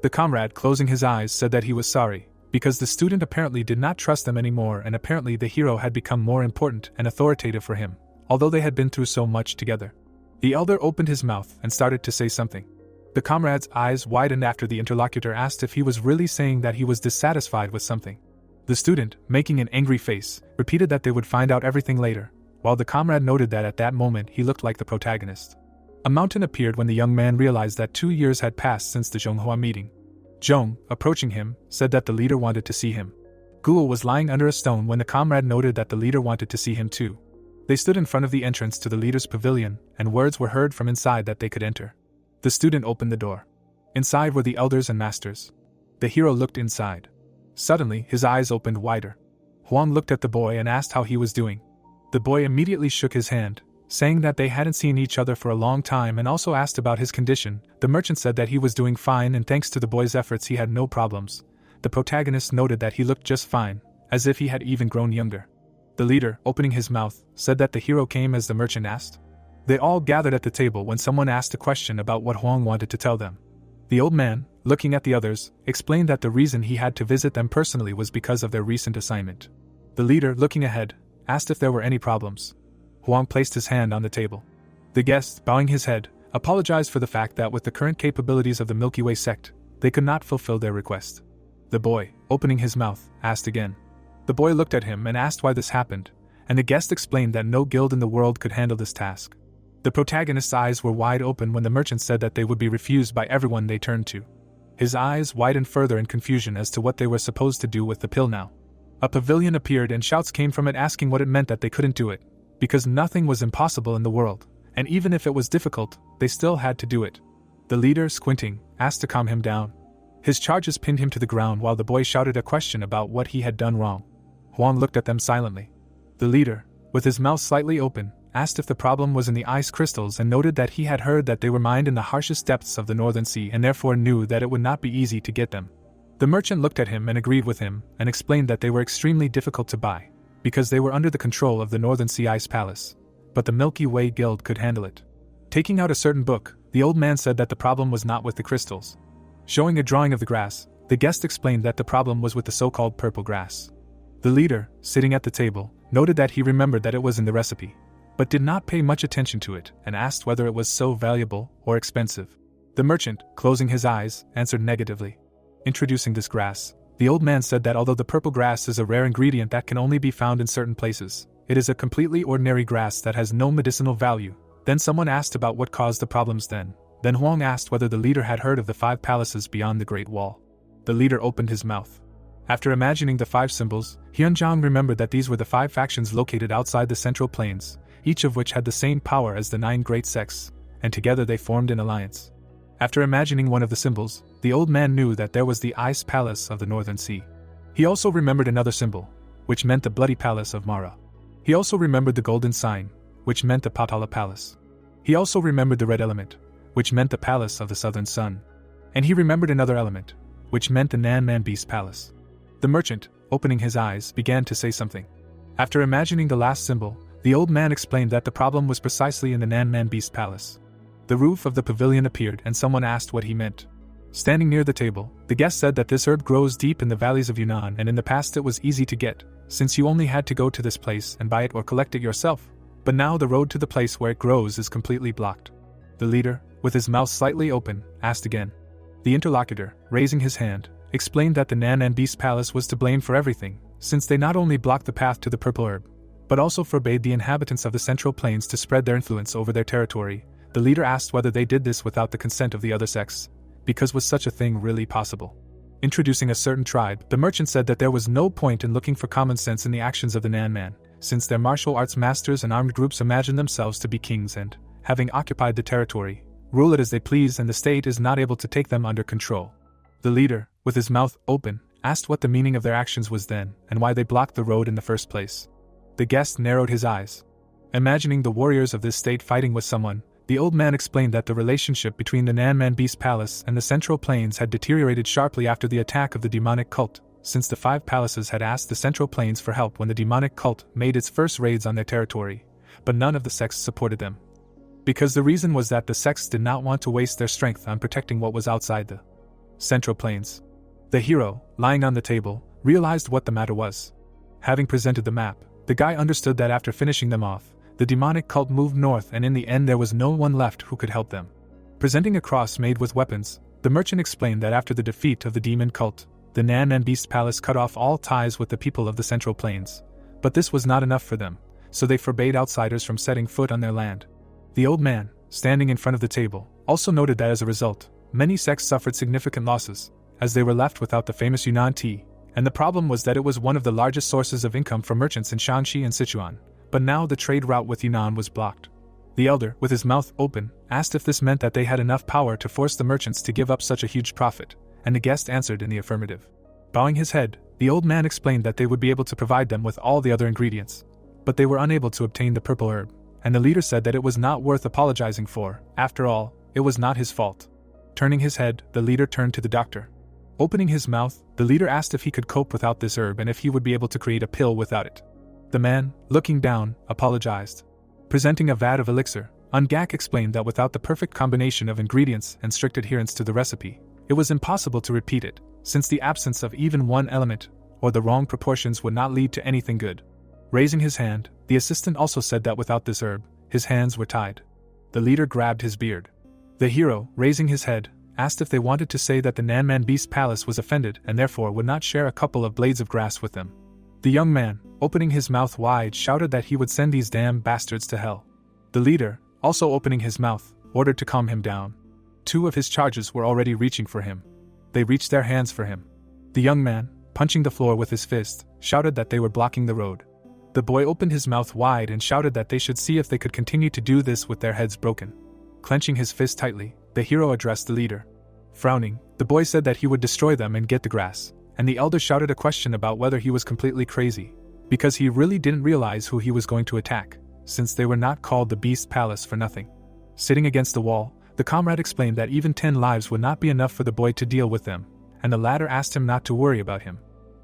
The comrade, closing his eyes, said that he was sorry, because the student apparently did not trust them anymore, and apparently the hero had become more important and authoritative for him, although they had been through so much together. The elder opened his mouth and started to say something. The comrade's eyes widened after the interlocutor asked if he was really saying that he was dissatisfied with something. The student, making an angry face, repeated that they would find out everything later, while the comrade noted that at that moment he looked like the protagonist. A mountain appeared when the young man realized that 2 years had passed since the Zhonghua meeting. Zhong, approaching him, said that the leader wanted to see him. Ghoul was lying under a stone when the comrade noted that the leader wanted to see him too. They stood in front of the entrance to the leader's pavilion, and words were heard from inside that they could enter. The student opened the door. Inside were the elders and masters. The hero looked inside. Suddenly, his eyes opened wider. Huang looked at the boy and asked how he was doing. The boy immediately shook his hand, saying that they hadn't seen each other for a long time, and also asked about his condition. The merchant said that he was doing fine, and thanks to the boy's efforts he had no problems. The protagonist noted that he looked just fine, as if he had even grown younger. The leader, opening his mouth, said that the hero came as the merchant asked. They all gathered at the table when someone asked a question about what Huang wanted to tell them. The old man, looking at the others, explained that the reason he had to visit them personally was because of their recent assignment. The leader, looking ahead, asked if there were any problems. Huang placed his hand on the table. The guest, bowing his head, apologized for the fact that with the current capabilities of the Milky Way sect, they could not fulfill their request. The boy, opening his mouth, asked again. The boy looked at him and asked why this happened, and the guest explained that no guild in the world could handle this task. The protagonist's eyes were wide open when the merchant said that they would be refused by everyone they turned to. His eyes widened further in confusion as to what they were supposed to do with the pill now. A pavilion appeared and shouts came from it asking what it meant that they couldn't do it, because nothing was impossible in the world, and even if it was difficult, they still had to do it. The leader, squinting, asked to calm him down. His charges pinned him to the ground while the boy shouted a question about what he had done wrong. Huang looked at them silently. The leader, with his mouth slightly open, asked if the problem was in the ice crystals and noted that he had heard that they were mined in the harshest depths of the northern sea and therefore knew that it would not be easy to get them. The merchant looked at him and agreed with him and explained that they were extremely difficult to buy, because they were under the control of the Northern Sea Ice Palace, but the Milky Way Guild could handle it. Taking out a certain book, the old man said that the problem was not with the crystals. Showing a drawing of the grass, the guest explained that the problem was with the so-called purple grass. The leader, sitting at the table, noted that he remembered that it was in the recipe, but did not pay much attention to it and asked whether it was so valuable or expensive. The merchant, closing his eyes, answered negatively. Introducing this grass, the old man said that although the purple grass is a rare ingredient that can only be found in certain places, it is a completely ordinary grass that has no medicinal value. Then someone asked about what caused the problems then. Then Huang asked whether the leader had heard of the 5 palaces beyond the Great Wall. The leader opened his mouth. After imagining the 5 symbols, Hyunjong remembered that these were the 5 factions located outside the Central Plains, each of which had the same power as the 9 great sects, and together they formed an alliance. After imagining one of the symbols, the old man knew that there was the Ice Palace of the Northern Sea. He also remembered another symbol, which meant the Bloody Palace of Mara. He also remembered the Golden Sign, which meant the Patala Palace. He also remembered the Red Element, which meant the Palace of the Southern Sun. And he remembered another element, which meant the Nanman Beast Palace. The merchant, opening his eyes, began to say something. After imagining the last symbol, the old man explained that the problem was precisely in the Nanman Beast Palace. The roof of the pavilion appeared and someone asked what he meant. Standing near the table, the guest said that this herb grows deep in the valleys of Yunnan and in the past it was easy to get, since you only had to go to this place and buy it or collect it yourself. But now the road to the place where it grows is completely blocked. The leader, with his mouth slightly open, asked again. The interlocutor, raising his hand, explained that the Nanman Beast Palace was to blame for everything, since they not only blocked the path to the purple herb, but also forbade the inhabitants of the Central Plains to spread their influence over their territory. The leader asked whether they did this without the consent of the other sects, because was such a thing really possible? Introducing a certain tribe, the merchant said that there was no point in looking for common sense in the actions of the Nanman, since their martial arts masters and armed groups imagine themselves to be kings and, having occupied the territory, rule it as they please and the state is not able to take them under control. The leader, with his mouth open, asked what the meaning of their actions was then and why they blocked the road in the first place. The guest narrowed his eyes. Imagining the warriors of this state fighting with someone, the old man explained that the relationship between the Nanman Beast Palace and the Central Plains had deteriorated sharply after the attack of the demonic cult, since the 5 palaces had asked the Central Plains for help when the demonic cult made its first raids on their territory, but none of the sects supported them. Because the reason was that the sects did not want to waste their strength on protecting what was outside the Central Plains. The hero, lying on the table, realized what the matter was. Having presented the map, the guy understood that after finishing them off, the demonic cult moved north and in the end there was no one left who could help them. Presenting a cross made with weapons, the merchant explained that after the defeat of the demon cult, the Nanman Beast Palace cut off all ties with the people of the Central Plains. But this was not enough for them, so they forbade outsiders from setting foot on their land. The old man, standing in front of the table, also noted that as a result, many sects suffered significant losses, as they were left without the famous Yunnan tea, and the problem was that it was one of the largest sources of income for merchants in Shanxi and Sichuan. But now the trade route with Yunnan was blocked. The elder, with his mouth open, asked if this meant that they had enough power to force the merchants to give up such a huge profit, and the guest answered in the affirmative. Bowing his head, the old man explained that they would be able to provide them with all the other ingredients, but they were unable to obtain the purple herb, and the leader said that it was not worth apologizing for. After all, it was not his fault. Turning his head, the leader turned to the doctor. Opening his mouth, the leader asked if he could cope without this herb and if he would be able to create a pill without it. The man, looking down, apologized. Presenting a vat of elixir, Ungak explained that without the perfect combination of ingredients and strict adherence to the recipe, it was impossible to repeat it, since the absence of even one element, or the wrong proportions would not lead to anything good. Raising his hand, the assistant also said that without this herb, his hands were tied. The leader grabbed his beard. The hero, raising his head, asked if they wanted to say that the Nanman Beast Palace was offended and therefore would not share a couple of blades of grass with them. The young man, opening his mouth wide, shouted that he would send these damn bastards to hell. The leader, also opening his mouth, ordered to calm him down. 2 of his charges were already reaching for him. They reached their hands for him. The young man, punching the floor with his fist, shouted that they were blocking the road. The boy opened his mouth wide and shouted that they should see if they could continue to do this with their heads broken. Clenching his fist tightly, the hero addressed the leader. Frowning, the boy said that he would destroy them and get the grass, and the elder shouted a question about whether he was completely crazy, because he really didn't realize who he was going to attack, since they were not called the Beast Palace for nothing. Sitting against the wall, the comrade explained that even 10 lives would not be enough for the boy to deal with them, and the latter asked him not to worry about him.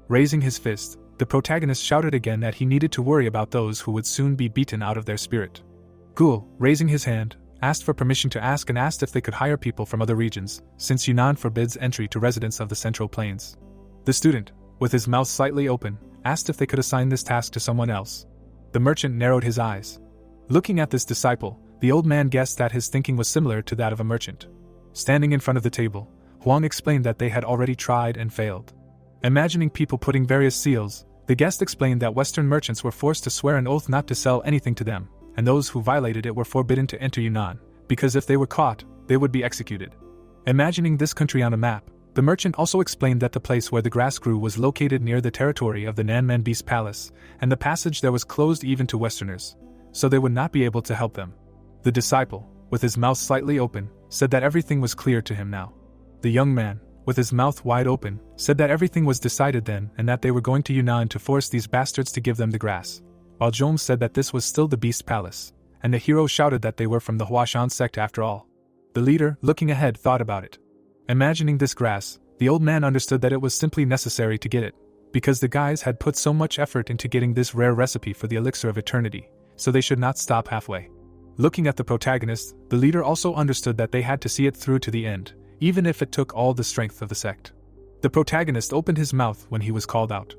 Raising his fist, the protagonist shouted again that he needed to worry about those who would soon be beaten out of their spirit. Ghoul, raising his hand, asked for permission to ask and asked if they could hire people from other regions, since Yunnan forbids entry to residents of the Central Plains. The student, with his mouth slightly open, asked if they could assign this task to someone else. The merchant narrowed his eyes. Looking at this disciple, the old man guessed that his thinking was similar to that of a merchant. Standing in front of the table, Huang explained that they had already tried and failed. Imagining people putting various seals, the guest explained that Western merchants were forced to swear an oath not to sell anything to them, and those who violated it were forbidden to enter Yunnan, because if they were caught, they would be executed. Imagining this country on a map, the merchant also explained that the place where the grass grew was located near the territory of the Nanman Beast Palace, and the passage there was closed even to Westerners, so they would not be able to help them. The disciple, with his mouth slightly open, said that everything was clear to him now. The young man, with his mouth wide open, said that everything was decided then and that they were going to Yunnan to force these bastards to give them the grass, while Jones said that this was still the Beast Palace, and the hero shouted that they were from the Huashan Sect after all. The leader, looking ahead, thought about it. Imagining this grass, the old man understood that it was simply necessary to get it, because the guys had put so much effort into getting this rare recipe for the elixir of eternity, so they should not stop halfway. Looking at the protagonist, the leader also understood that they had to see it through to the end, even if it took all the strength of the sect. The protagonist opened his mouth when he was called out.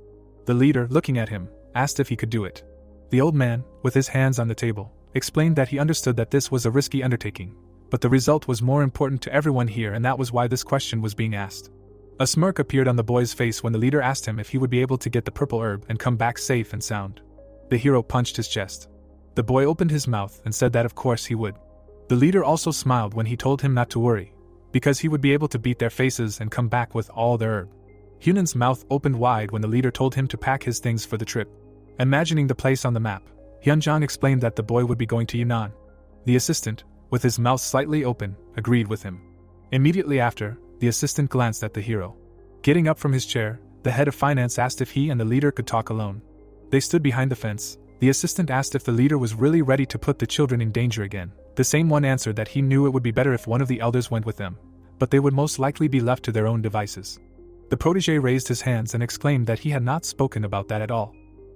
The leader, looking at him, asked if he could do it. The old man, with his hands on the table, explained that he understood that this was a risky undertaking, but the result was more important to everyone here, and that was why this question was being asked. A smirk appeared on the boy's face when the leader asked him if he would be able to get the purple herb and come back safe and sound. The hero punched his chest. The boy opened his mouth and said that of course he would. The leader also smiled when he told him not to worry, because he would be able to beat their faces and come back with all the herb. Hunan's mouth opened wide when the leader told him to pack his things for the trip. Imagining the place on the map, Hyunjong explained that the boy would be going to Yunnan. The assistant, with his mouth slightly open, agreed with him. Immediately after, the assistant glanced at the hero. Getting up from his chair, the head of finance asked if he and the leader could talk alone. They stood behind the fence. The assistant asked if the leader was really ready to put the children in danger again. The same one answered that he knew it would be better if one of the elders went with them, but they would most likely be left to their own devices. The protege raised his hands and exclaimed that he had not spoken about that at all.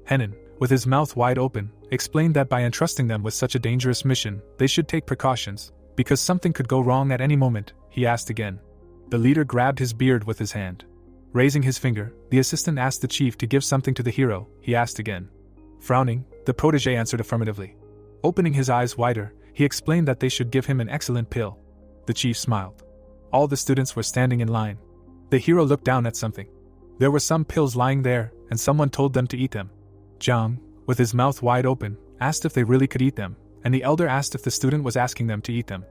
Henan, with his mouth wide open, explained that by entrusting them with such a dangerous mission, they should take precautions, because something could go wrong at any moment. He asked again. The leader grabbed his beard with his hand. Raising his finger, the assistant asked the chief to give something to the hero. He asked again. Frowning, the protege answered affirmatively. Opening his eyes wider, he explained that they should give him an excellent pill. The chief smiled. All the students were standing in line. The hero looked down at something. There were some pills lying there, and someone told them to eat them. Zhang, with his mouth wide open, asked if they really could eat them, and the elder asked if the student was asking them to eat them.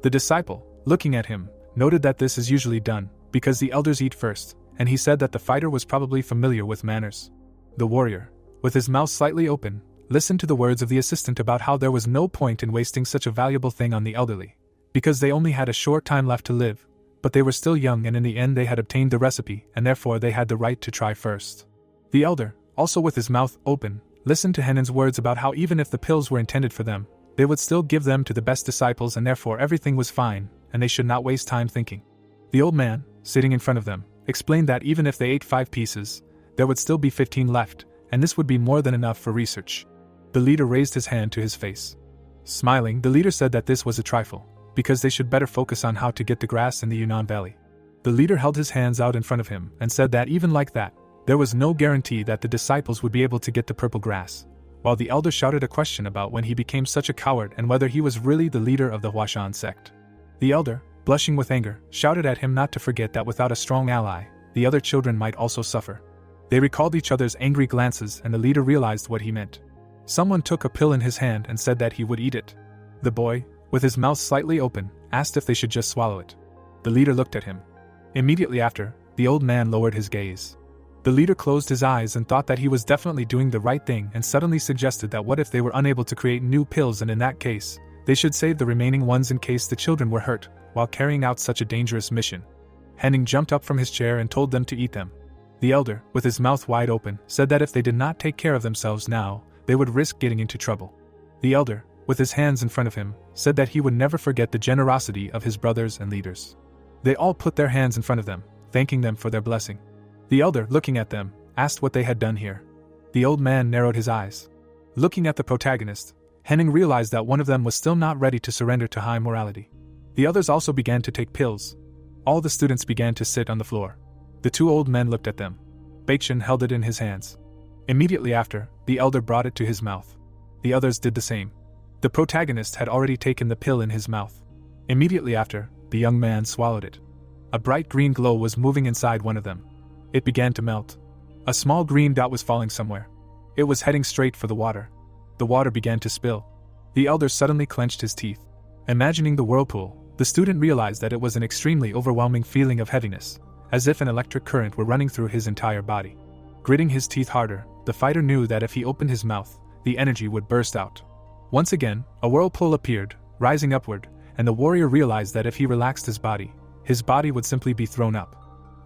The disciple, looking at him, noted that this is usually done, because the elders eat first, and he said that the fighter was probably familiar with manners. The warrior, with his mouth slightly open, listened to the words of the assistant about how there was no point in wasting such a valuable thing on the elderly, because they only had a short time left to live, but they were still young and in the end they had obtained the recipe and therefore they had the right to try first. The elder, also with his mouth open, listened to Henan's words about how even if the pills were intended for them, they would still give them to the best disciples and therefore everything was fine, and they should not waste time thinking. The old man, sitting in front of them, explained that even if they ate 5 pieces, there would still be 15 left, and this would be more than enough for research. The leader raised his hand to his face. Smiling, the leader said that this was a trifle, because they should better focus on how to get the grass in the Yunnan Valley. The leader held his hands out in front of him and said that even like that, there was no guarantee that the disciples would be able to get the purple grass, while the elder shouted a question about when he became such a coward and whether he was really the leader of the Huashan sect. The elder, blushing with anger, shouted at him not to forget that without a strong ally, the other children might also suffer. They recalled each other's angry glances and the leader realized what he meant. Someone took a pill in his hand and said that he would eat it. The boy, with his mouth slightly open, asked if they should just swallow it. The leader looked at him. Immediately after, the old man lowered his gaze. The leader closed his eyes and thought that he was definitely doing the right thing and suddenly suggested that what if they were unable to create new pills and in that case, they should save the remaining ones in case the children were hurt while carrying out such a dangerous mission. Henning jumped up from his chair and told them to eat them. The elder, with his mouth wide open, said that if they did not take care of themselves now, they would risk getting into trouble. The elder, with his hands in front of him, said that he would never forget the generosity of his brothers and leaders. They all put their hands in front of them, thanking them for their blessing. The elder, looking at them, asked what they had done here. The old man narrowed his eyes. Looking at the protagonist, Henning realized that one of them was still not ready to surrender to high morality. The others also began to take pills. All the students began to sit on the floor. The two old men looked at them. Baekhyun held it in his hands. Immediately after, the elder brought it to his mouth. The others did the same. The protagonist had already taken the pill in his mouth. Immediately after, the young man swallowed it. A bright green glow was moving inside one of them. It began to melt. A small green dot was falling somewhere. It was heading straight for the water. The water began to spill. The elder suddenly clenched his teeth. Imagining the whirlpool, the student realized that it was an extremely overwhelming feeling of heaviness, as if an electric current were running through his entire body. Gritting his teeth harder, the fighter knew that if he opened his mouth, the energy would burst out. Once again, a whirlpool appeared, rising upward, and the warrior realized that if he relaxed his body would simply be thrown up.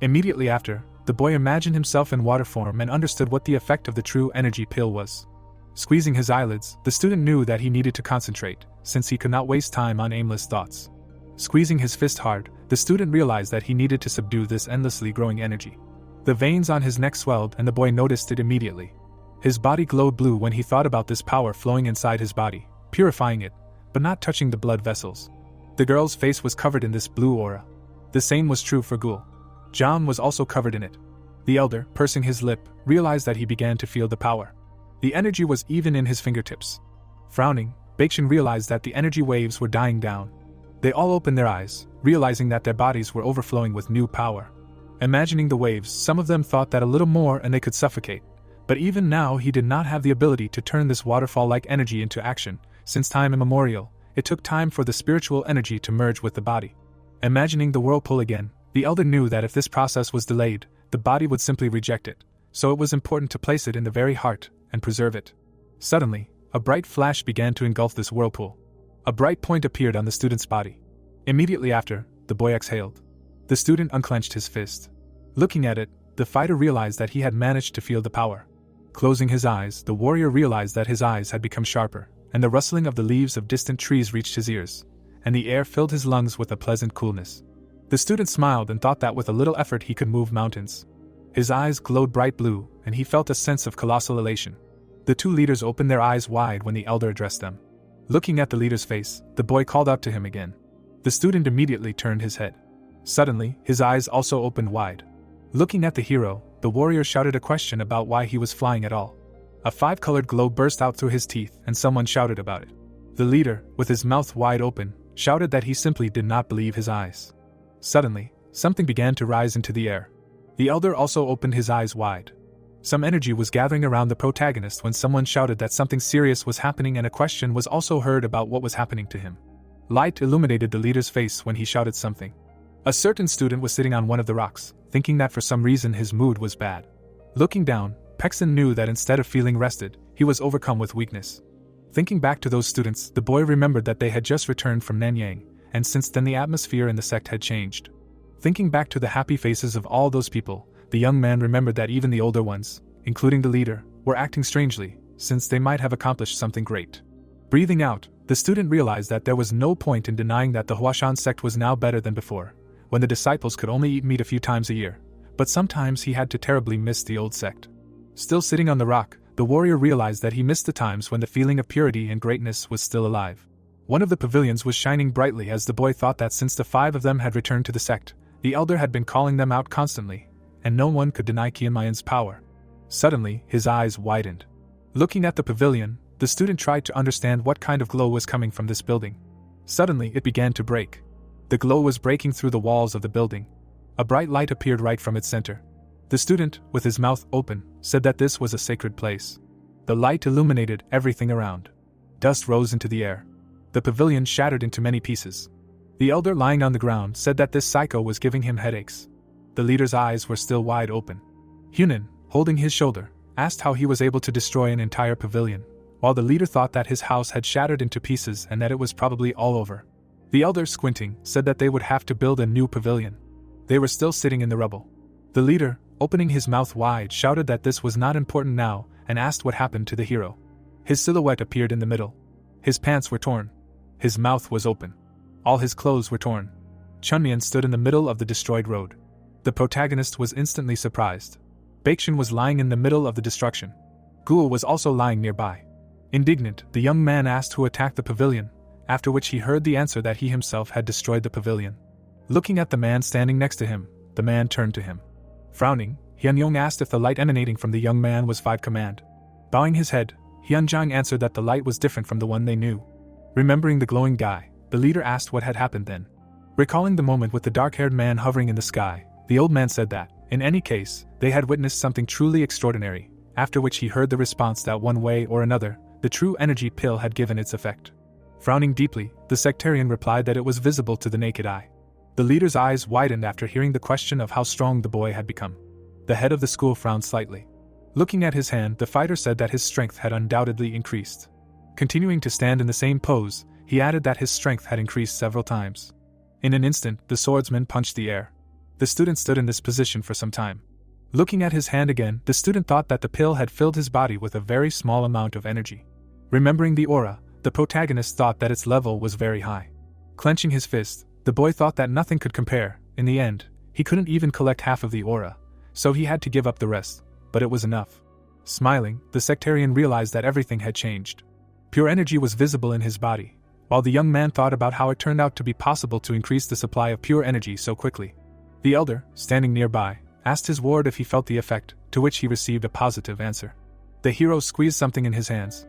Immediately after, the boy imagined himself in water form and understood what the effect of the true energy pill was. Squeezing his eyelids, the student knew that he needed to concentrate, since he could not waste time on aimless thoughts. Squeezing his fist hard, the student realized that he needed to subdue this endlessly growing energy. The veins on his neck swelled and the boy noticed it immediately. His body glowed blue when he thought about this power flowing inside his body, purifying it, but not touching the blood vessels. The girl's face was covered in this blue aura. The same was true for Gul. John was also covered in it. The elder, pursing his lip, realized that he began to feel the power. The energy was even in his fingertips. Frowning, Baekhyun realized that the energy waves were dying down. They all opened their eyes, realizing that their bodies were overflowing with new power. Imagining the waves, some of them thought that a little more and they could suffocate. But even now he did not have the ability to turn this waterfall-like energy into action. Since time immemorial, it took time for the spiritual energy to merge with the body. Imagining the whirlpool again, the elder knew that if this process was delayed, the body would simply reject it, so it was important to place it in the very heart and preserve it. Suddenly, a bright flash began to engulf this whirlpool. A bright point appeared on the student's body. Immediately after, the boy exhaled. The student unclenched his fist. Looking at it, the fighter realized that he had managed to feel the power. Closing his eyes, the warrior realized that his eyes had become sharper, and the rustling of the leaves of distant trees reached his ears, and the air filled his lungs with a pleasant coolness. The student smiled and thought that with a little effort he could move mountains. His eyes glowed bright blue, and he felt a sense of colossal elation. The two leaders opened their eyes wide when the elder addressed them. Looking at the leader's face, the boy called out to him again. The student immediately turned his head. Suddenly, his eyes also opened wide. Looking at the hero, the warrior shouted a question about why he was flying at all. A five-colored glow burst out through his teeth and someone shouted about it. The leader, with his mouth wide open, shouted that he simply did not believe his eyes. Suddenly, something began to rise into the air. The elder also opened his eyes wide. Some energy was gathering around the protagonist when someone shouted that something serious was happening and a question was also heard about what was happening to him. Light illuminated the leader's face when he shouted something. A certain student was sitting on one of the rocks, thinking that for some reason his mood was bad. Looking down, Paeksun knew that instead of feeling rested, he was overcome with weakness. Thinking back to those students, the boy remembered that they had just returned from Nanyang, and since then the atmosphere in the sect had changed. Thinking back to the happy faces of all those people, the young man remembered that even the older ones, including the leader, were acting strangely, since they might have accomplished something great. Breathing out, the student realized that there was no point in denying that the Huashan sect was now better than before, when the disciples could only eat meat a few times a year, but sometimes he had to terribly miss the old sect. Still sitting on the rock, the warrior realized that he missed the times when the feeling of purity and greatness was still alive. One of the pavilions was shining brightly as the boy thought that since the five of them had returned to the sect, the elder had been calling them out constantly, and no one could deny Kianmayan's power. Suddenly, his eyes widened. Looking at the pavilion, the student tried to understand what kind of glow was coming from this building. Suddenly, it began to break. The glow was breaking through the walls of the building. A bright light appeared right from its center. The student, with his mouth open, said that this was a sacred place. The light illuminated everything around. Dust rose into the air. The pavilion shattered into many pieces. The elder lying on the ground said that this psycho was giving him headaches. The leader's eyes were still wide open. Hunan, holding his shoulder, asked how he was able to destroy an entire pavilion, while the leader thought that his house had shattered into pieces and that it was probably all over. The elder, squinting, said that they would have to build a new pavilion. They were still sitting in the rubble. The leader, opening his mouth wide, shouted that this was not important now and asked what happened to the hero. His silhouette appeared in the middle. His pants were torn. His mouth was open. All his clothes were torn. Chunmian stood in the middle of the destroyed road. The protagonist was instantly surprised. Baekshun was lying in the middle of the destruction. Ghoul was also lying nearby. Indignant, the young man asked who attacked the pavilion, after which he heard the answer that he himself had destroyed the pavilion. Looking at the man standing next to him, the man turned to him. Frowning, Hyunyong asked if the light emanating from the young man was Five Command. Bowing his head, Hyunjang answered that the light was different from the one they knew. Remembering the glowing guy, the leader asked what had happened then. Recalling the moment with the dark-haired man hovering in the sky, the old man said that, in any case, they had witnessed something truly extraordinary, after which he heard the response that one way or another, the true energy pill had given its effect. Frowning deeply, the sectarian replied that it was visible to the naked eye. The leader's eyes widened after hearing the question of how strong the boy had become. The head of the school frowned slightly. Looking at his hand, the fighter said that his strength had undoubtedly increased. Continuing to stand in the same pose, he added that his strength had increased several times. In an instant, the swordsman punched the air. The student stood in this position for some time. Looking at his hand again, the student thought that the pill had filled his body with a very small amount of energy. Remembering the aura, the protagonist thought that its level was very high. Clenching his fist, the boy thought that nothing could compare. In the end, he couldn't even collect half of the aura, so he had to give up the rest, but it was enough. Smiling, the sectarian realized that everything had changed. Pure energy was visible in his body, while the young man thought about how it turned out to be possible to increase the supply of pure energy so quickly. The elder, standing nearby, asked his ward if he felt the effect, to which he received a positive answer. The hero squeezed something in his hands.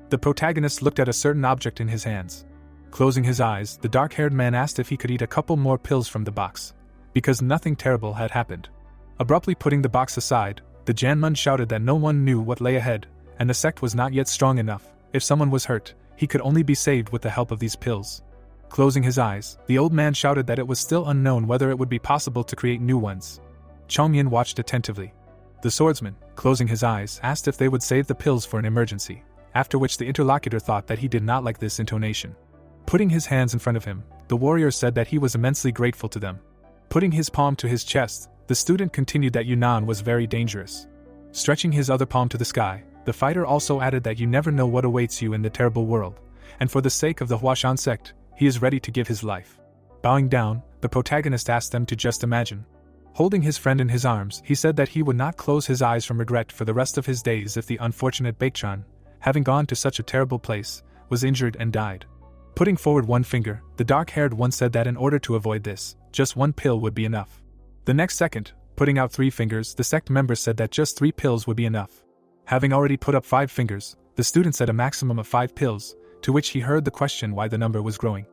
The protagonist looked at a certain object in his hands. Closing his eyes, the dark-haired man asked if he could eat a couple more pills from the box, because nothing terrible had happened. Abruptly putting the box aside, the Janmun shouted that no one knew what lay ahead, and the sect was not yet strong enough. If someone was hurt, he could only be saved with the help of these pills. Closing his eyes, the old man shouted that it was still unknown whether it would be possible to create new ones. Chongmyan watched attentively. The swordsman, closing his eyes, asked if they would save the pills for an emergency, after which the interlocutor thought that he did not like this intonation. Putting his hands in front of him, the warrior said that he was immensely grateful to them. Putting his palm to his chest, the student continued that Yunnan was very dangerous. Stretching his other palm to the sky, the fighter also added that you never know what awaits you in the terrible world, and for the sake of the Huashan sect, he is ready to give his life. Bowing down, the protagonist asked them to just imagine. Holding his friend in his arms, he said that he would not close his eyes from regret for the rest of his days if the unfortunate Baekchan, having gone to such a terrible place, was injured and died. Putting forward one finger, the dark-haired one said that in order to avoid this, just one pill would be enough. The next second, putting out 3 fingers, the sect member said that just 3 pills would be enough. Having already put up 5 fingers, the student said a maximum of 5 pills, to which he heard the question why the number was growing.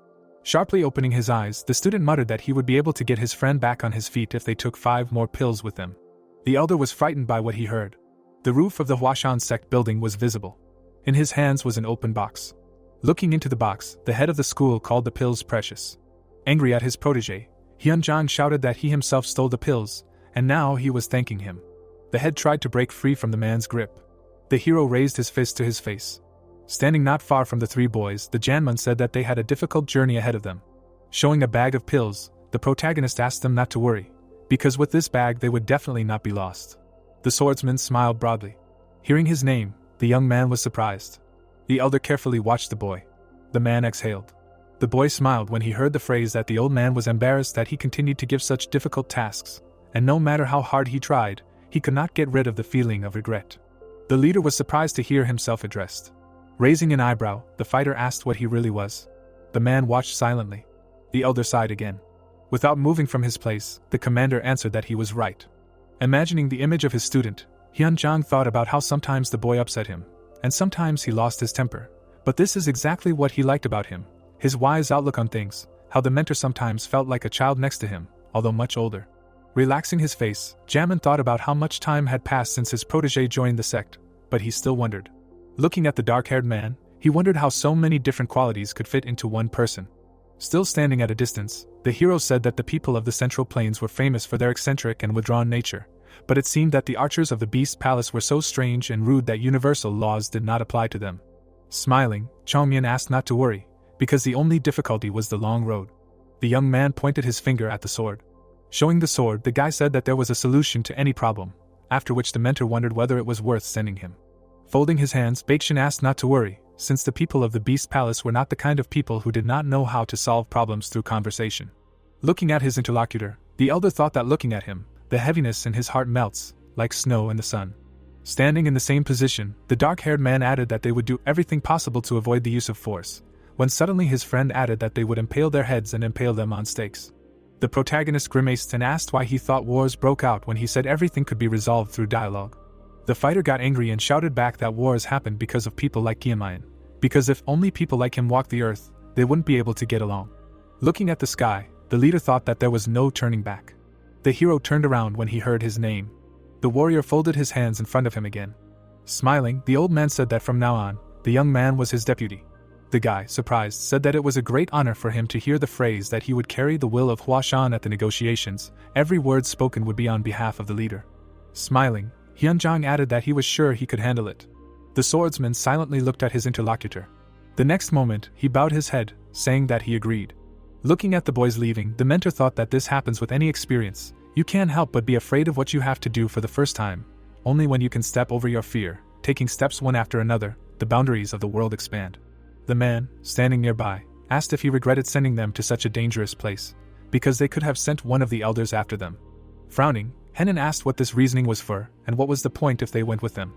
Sharply opening his eyes, the student muttered that he would be able to get his friend back on his feet if they took 5 more pills with them. The elder was frightened by what he heard. The roof of the Huashan sect building was visible. In his hands was an open box. Looking into the box, the head of the school called the pills precious. Angry at his protege, Hyunjang shouted that he himself stole the pills, and now he was thanking him. The head tried to break free from the man's grip. The hero raised his fist to his face. Standing not far from the 3 boys, the Janmun said that they had a difficult journey ahead of them. Showing a bag of pills, the protagonist asked them not to worry, because with this bag they would definitely not be lost. The swordsman smiled broadly. Hearing his name, the young man was surprised. The elder carefully watched the boy. The man exhaled. The boy smiled when he heard the phrase that the old man was embarrassed that he continued to give such difficult tasks, and no matter how hard he tried, he could not get rid of the feeling of regret. The leader was surprised to hear himself addressed. Raising an eyebrow, the fighter asked what he really was. The man watched silently. The elder sighed again. Without moving from his place, the commander answered that he was right. Imagining the image of his student, Hyunjang thought about how sometimes the boy upset him, and sometimes he lost his temper. But this is exactly what he liked about him, his wise outlook on things, how the mentor sometimes felt like a child next to him, although much older. Relaxing his face, Jamin thought about how much time had passed since his protege joined the sect, but he still wondered. Looking at the dark-haired man, he wondered how so many different qualities could fit into one person. Still standing at a distance, the hero said that the people of the Central Plains were famous for their eccentric and withdrawn nature, but it seemed that the archers of the Beast Palace were so strange and rude that universal laws did not apply to them. Smiling, Chongmyan asked not to worry, because the only difficulty was the long road. The young man pointed his finger at the sword. Showing the sword, the guy said that there was a solution to any problem, after which the mentor wondered whether it was worth sending him. Folding his hands, Baekchan asked not to worry, since the people of the Beast Palace were not the kind of people who did not know how to solve problems through conversation. Looking at his interlocutor, the elder thought that looking at him, the heaviness in his heart melts, like snow in the sun. Standing in the same position, the dark-haired man added that they would do everything possible to avoid the use of force, when suddenly his friend added that they would impale their heads and impale them on stakes. The protagonist grimaced and asked why he thought wars broke out when he said everything could be resolved through dialogue. The fighter got angry and shouted back that wars happened because of people like Kianmayan, because if only people like him walked the earth, they wouldn't be able to get along. Looking at the sky, the leader thought that there was no turning back. The hero turned around when he heard his name. The warrior folded his hands in front of him again. Smiling, the old man said that from now on, the young man was his deputy. The guy, surprised, said that it was a great honor for him to hear the phrase that he would carry the will of Huashan at the negotiations. Every word spoken would be on behalf of the leader. Smiling, Hyunjong added that he was sure he could handle it. The swordsman silently looked at his interlocutor. The next moment, he bowed his head, saying that he agreed. Looking at the boys leaving, the mentor thought that this happens with any experience. You can't help but be afraid of what you have to do for the first time. Only when you can step over your fear, taking steps one after another, the boundaries of the world expand. The man, standing nearby, asked if he regretted sending them to such a dangerous place, because they could have sent one of the elders after them. Frowning, Henan asked what this reasoning was for, and what was the point if they went with them.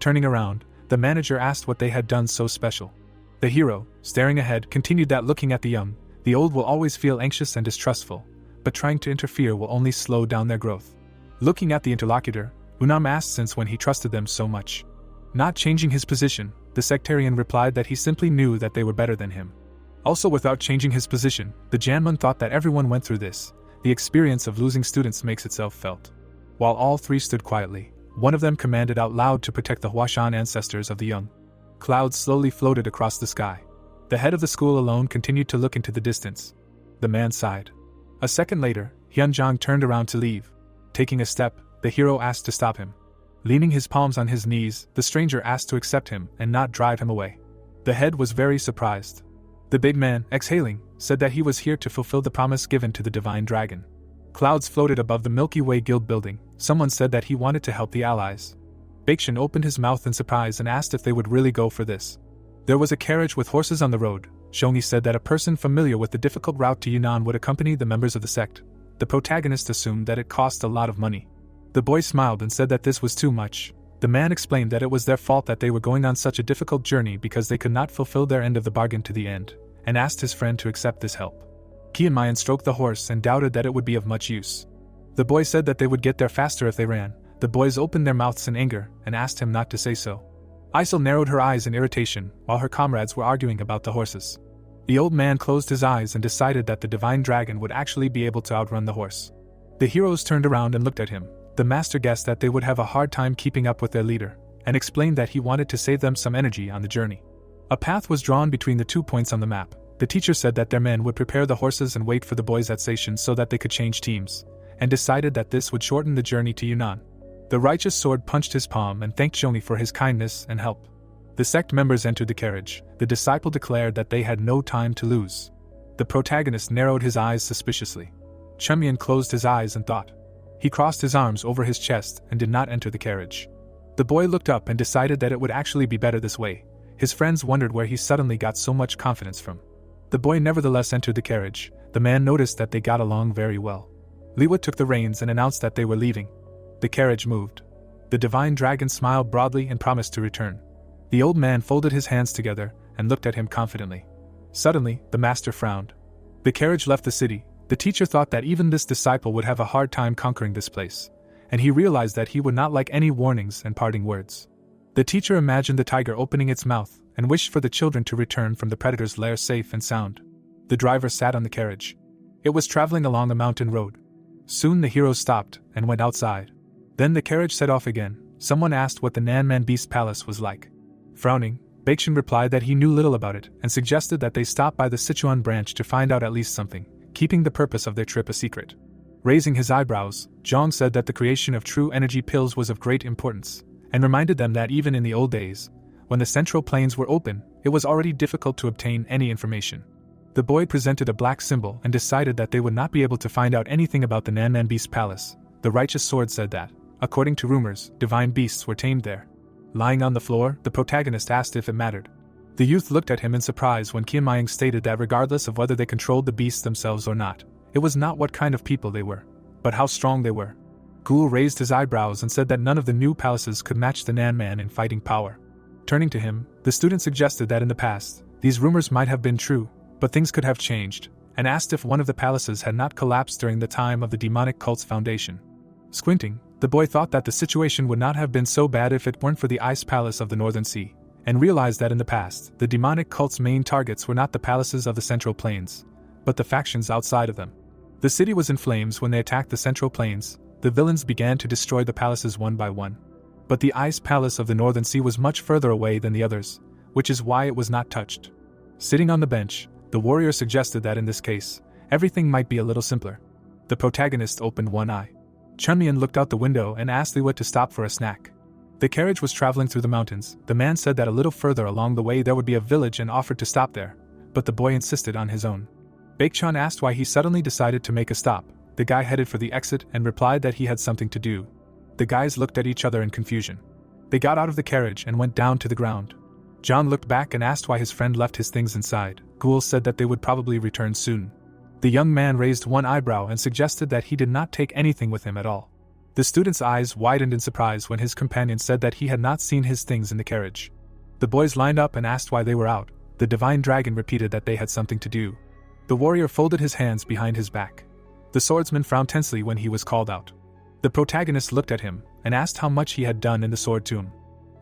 Turning around, the manager asked what they had done so special. The hero, staring ahead, continued that looking at the young, the old will always feel anxious and distrustful, but trying to interfere will only slow down their growth. Looking at the interlocutor, Unam asked since when he trusted them so much. Not changing his position, the sectarian replied that he simply knew that they were better than him. Also without changing his position, the Janmun thought that everyone went through this. The experience of losing students makes itself felt. While all three stood quietly, one of them commanded out loud to protect the Huashan ancestors of the young. Clouds slowly floated across the sky. The head of the school alone continued to look into the distance. The man sighed. A second later, Hyunjong turned around to leave. Taking a step, the hero asked to stop him. Leaning his palms on his knees, the stranger asked to accept him and not drive him away. The head was very surprised. The big man, exhaling, said that he was here to fulfill the promise given to the divine dragon. Clouds floated above the Milky Way guild building. Someone said that he wanted to help the allies. Baekshun opened his mouth in surprise and asked if they would really go for this. There was a carriage with horses on the road. Shongi said that a person familiar with the difficult route to Yunnan would accompany the members of the sect. The protagonist assumed that it cost a lot of money. The boy smiled and said that this was too much. The man explained that it was their fault that they were going on such a difficult journey because they could not fulfill their end of the bargain to the end, and asked his friend to accept this help. Kianmayan stroked the horse and doubted that it would be of much use. The boy said that they would get there faster if they ran. The boys opened their mouths in anger and asked him not to say so. Isel narrowed her eyes in irritation while her comrades were arguing about the horses. The old man closed his eyes and decided that the divine dragon would actually be able to outrun the horse. The heroes turned around and looked at him. The master guessed that they would have a hard time keeping up with their leader, and explained that he wanted to save them some energy on the journey. A path was drawn between the 2 points on the map. The teacher said that their men would prepare the horses and wait for the boys at stations so that they could change teams, and decided that this would shorten the journey to Yunnan. The righteous sword punched his palm and thanked Shoni for his kindness and help. The sect members entered the carriage. The disciple declared that they had no time to lose. The protagonist narrowed his eyes suspiciously. Chumyan closed his eyes and thought. He crossed his arms over his chest and did not enter the carriage. The boy looked up and decided that it would actually be better this way. His friends wondered where he suddenly got so much confidence from. The boy nevertheless entered the carriage. The man noticed that they got along very well. Liwa took the reins and announced that they were leaving. The carriage moved. The divine dragon smiled broadly and promised to return. The old man folded his hands together and looked at him confidently. Suddenly, the master frowned. The carriage left the city. The teacher thought that even this disciple would have a hard time conquering this place, and he realized that he would not like any warnings and parting words. The teacher imagined the tiger opening its mouth and wished for the children to return from the predator's lair safe and sound. The driver sat on the carriage. It was traveling along a mountain road. Soon the heroes stopped and went outside. Then the carriage set off again. Someone asked what the Nanman Beast Palace was like. Frowning, Baekshun replied that he knew little about it and suggested that they stop by the Sichuan branch to find out at least something, keeping the purpose of their trip a secret. Raising his eyebrows, Zhang said that the creation of true energy pills was of great importance, and reminded them that even in the old days, when the central plains were open, it was already difficult to obtain any information. The boy presented a black symbol and decided that they would not be able to find out anything about the Nanman Beast Palace. The righteous sword said that, according to rumors, divine beasts were tamed there. Lying on the floor, the protagonist asked if it mattered. The youth looked at him in surprise when Kianmayang stated that regardless of whether they controlled the beasts themselves or not, it was not what kind of people they were, but how strong they were. Ghoul raised his eyebrows and said that none of the new palaces could match the Nan Man in fighting power. Turning to him, the student suggested that in the past, these rumors might have been true, but things could have changed, and asked if one of the palaces had not collapsed during the time of the demonic cult's foundation. Squinting, the boy thought that the situation would not have been so bad if it weren't for the Ice Palace of the Northern Sea, and realized that in the past, the demonic cult's main targets were not the palaces of the Central Plains, but the factions outside of them. The city was in flames when they attacked the Central Plains. The villains began to destroy the palaces one by one. But the Ice Palace of the Northern Sea was much further away than the others, which is why it was not touched. Sitting on the bench, the warrior suggested that in this case, everything might be a little simpler. The protagonist opened one eye. Chunmian looked out the window and asked Liwa to stop for a snack. The carriage was traveling through the mountains. The man said that a little further along the way there would be a village and offered to stop there, but the boy insisted on his own. Baekchan asked why he suddenly decided to make a stop. The guy headed for the exit and replied that he had something to do. The guys looked at each other in confusion. They got out of the carriage and went down to the ground. John looked back and asked why his friend left his things inside. Ghoul said that they would probably return soon. The young man raised one eyebrow and suggested that he did not take anything with him at all. The student's eyes widened in surprise when his companion said that he had not seen his things in the carriage. The boys lined up and asked why they were out. The divine dragon repeated that they had something to do. The warrior folded his hands behind his back. The swordsman frowned tensely when he was called out. The protagonist looked at him and asked how much he had done in the sword tomb.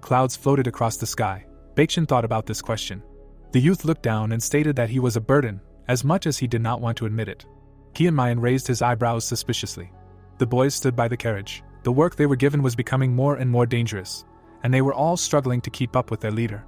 Clouds floated across the sky. Baekchan thought about this question. The youth looked down and stated that he was a burden, as much as he did not want to admit it. Kianmayan raised his eyebrows suspiciously. The boys stood by the carriage. The work they were given was becoming more and more dangerous, and they were all struggling to keep up with their leader.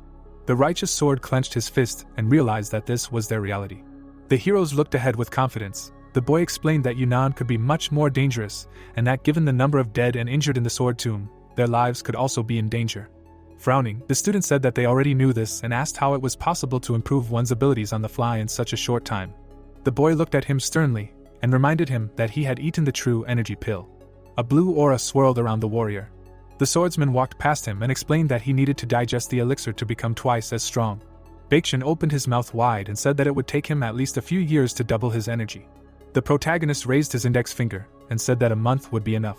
The righteous sword clenched his fist and realized that this was their reality. The heroes looked ahead with confidence. The boy explained that Yunnan could be much more dangerous, and that given the number of dead and injured in the sword tomb, their lives could also be in danger. Frowning, the student said that they already knew this and asked how it was possible to improve one's abilities on the fly in such a short time. The boy looked at him sternly and reminded him that he had eaten the true energy pill. A blue aura swirled around the warrior. The swordsman walked past him and explained that he needed to digest the elixir to become twice as strong. Baekchan opened his mouth wide and said that it would take him at least a few years to double his energy. The protagonist raised his index finger and said that a month would be enough.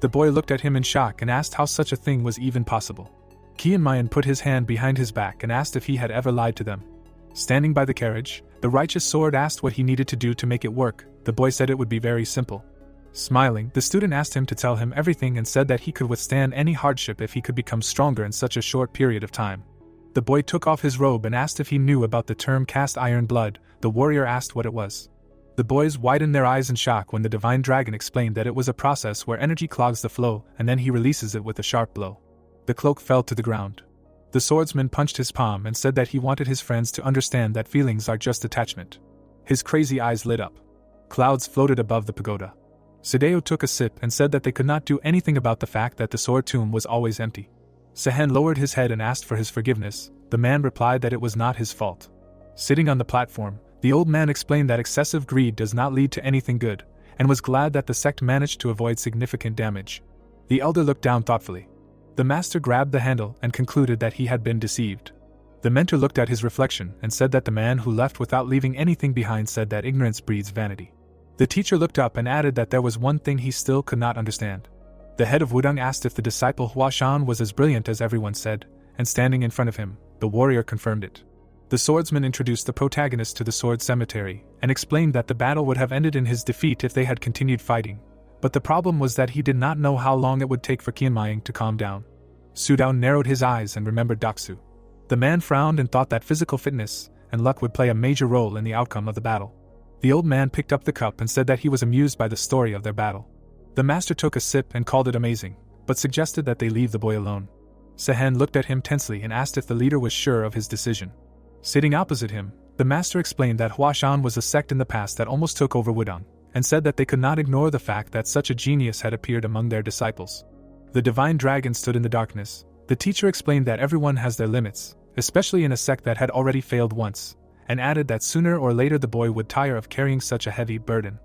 The boy looked at him in shock and asked how such a thing was even possible. Kianmayan put his hand behind his back and asked if he had ever lied to them. Standing by the carriage, the righteous sword asked what he needed to do to make it work. The boy said it would be very simple. Smiling, the student asked him to tell him everything and said that he could withstand any hardship if he could become stronger in such a short period of time. The boy took off his robe and asked if he knew about the term cast iron blood. The warrior asked what it was. The boys widened their eyes in shock when the divine dragon explained that it was a process where energy clogs the flow and then he releases it with a sharp blow. The cloak fell to the ground. The swordsman punched his palm and said that he wanted his friends to understand that feelings are just attachment. His crazy eyes lit up. Clouds floated above the pagoda. Sadeo took a sip and said that they could not do anything about the fact that the sword tomb was always empty. Sehen lowered his head and asked for his forgiveness. The man replied that it was not his fault. Sitting on the platform, the old man explained that excessive greed does not lead to anything good, and was glad that the sect managed to avoid significant damage. The elder looked down thoughtfully. The master grabbed the handle and concluded that he had been deceived. The mentor looked at his reflection and said that the man who left without leaving anything behind said that ignorance breeds vanity. The teacher looked up and added that there was one thing he still could not understand. The head of Wudang asked if the disciple Huashan was as brilliant as everyone said, and standing in front of him, the warrior confirmed it. The swordsman introduced the protagonist to the sword cemetery, and explained that the battle would have ended in his defeat if they had continued fighting, but the problem was that he did not know how long it would take for Qianmaying to calm down. Sudao narrowed his eyes and remembered Daksu. The man frowned and thought that physical fitness and luck would play a major role in the outcome of the battle. The old man picked up the cup and said that he was amused by the story of their battle. The master took a sip and called it amazing, but suggested that they leave the boy alone. Sehen looked at him tensely and asked if the leader was sure of his decision. Sitting opposite him, the master explained that Huashan was a sect in the past that almost took over Wudang, and said that they could not ignore the fact that such a genius had appeared among their disciples. The divine dragon stood in the darkness. The teacher explained that everyone has their limits, especially in a sect that had already failed once, and added that sooner or later the boy would tire of carrying such a heavy burden.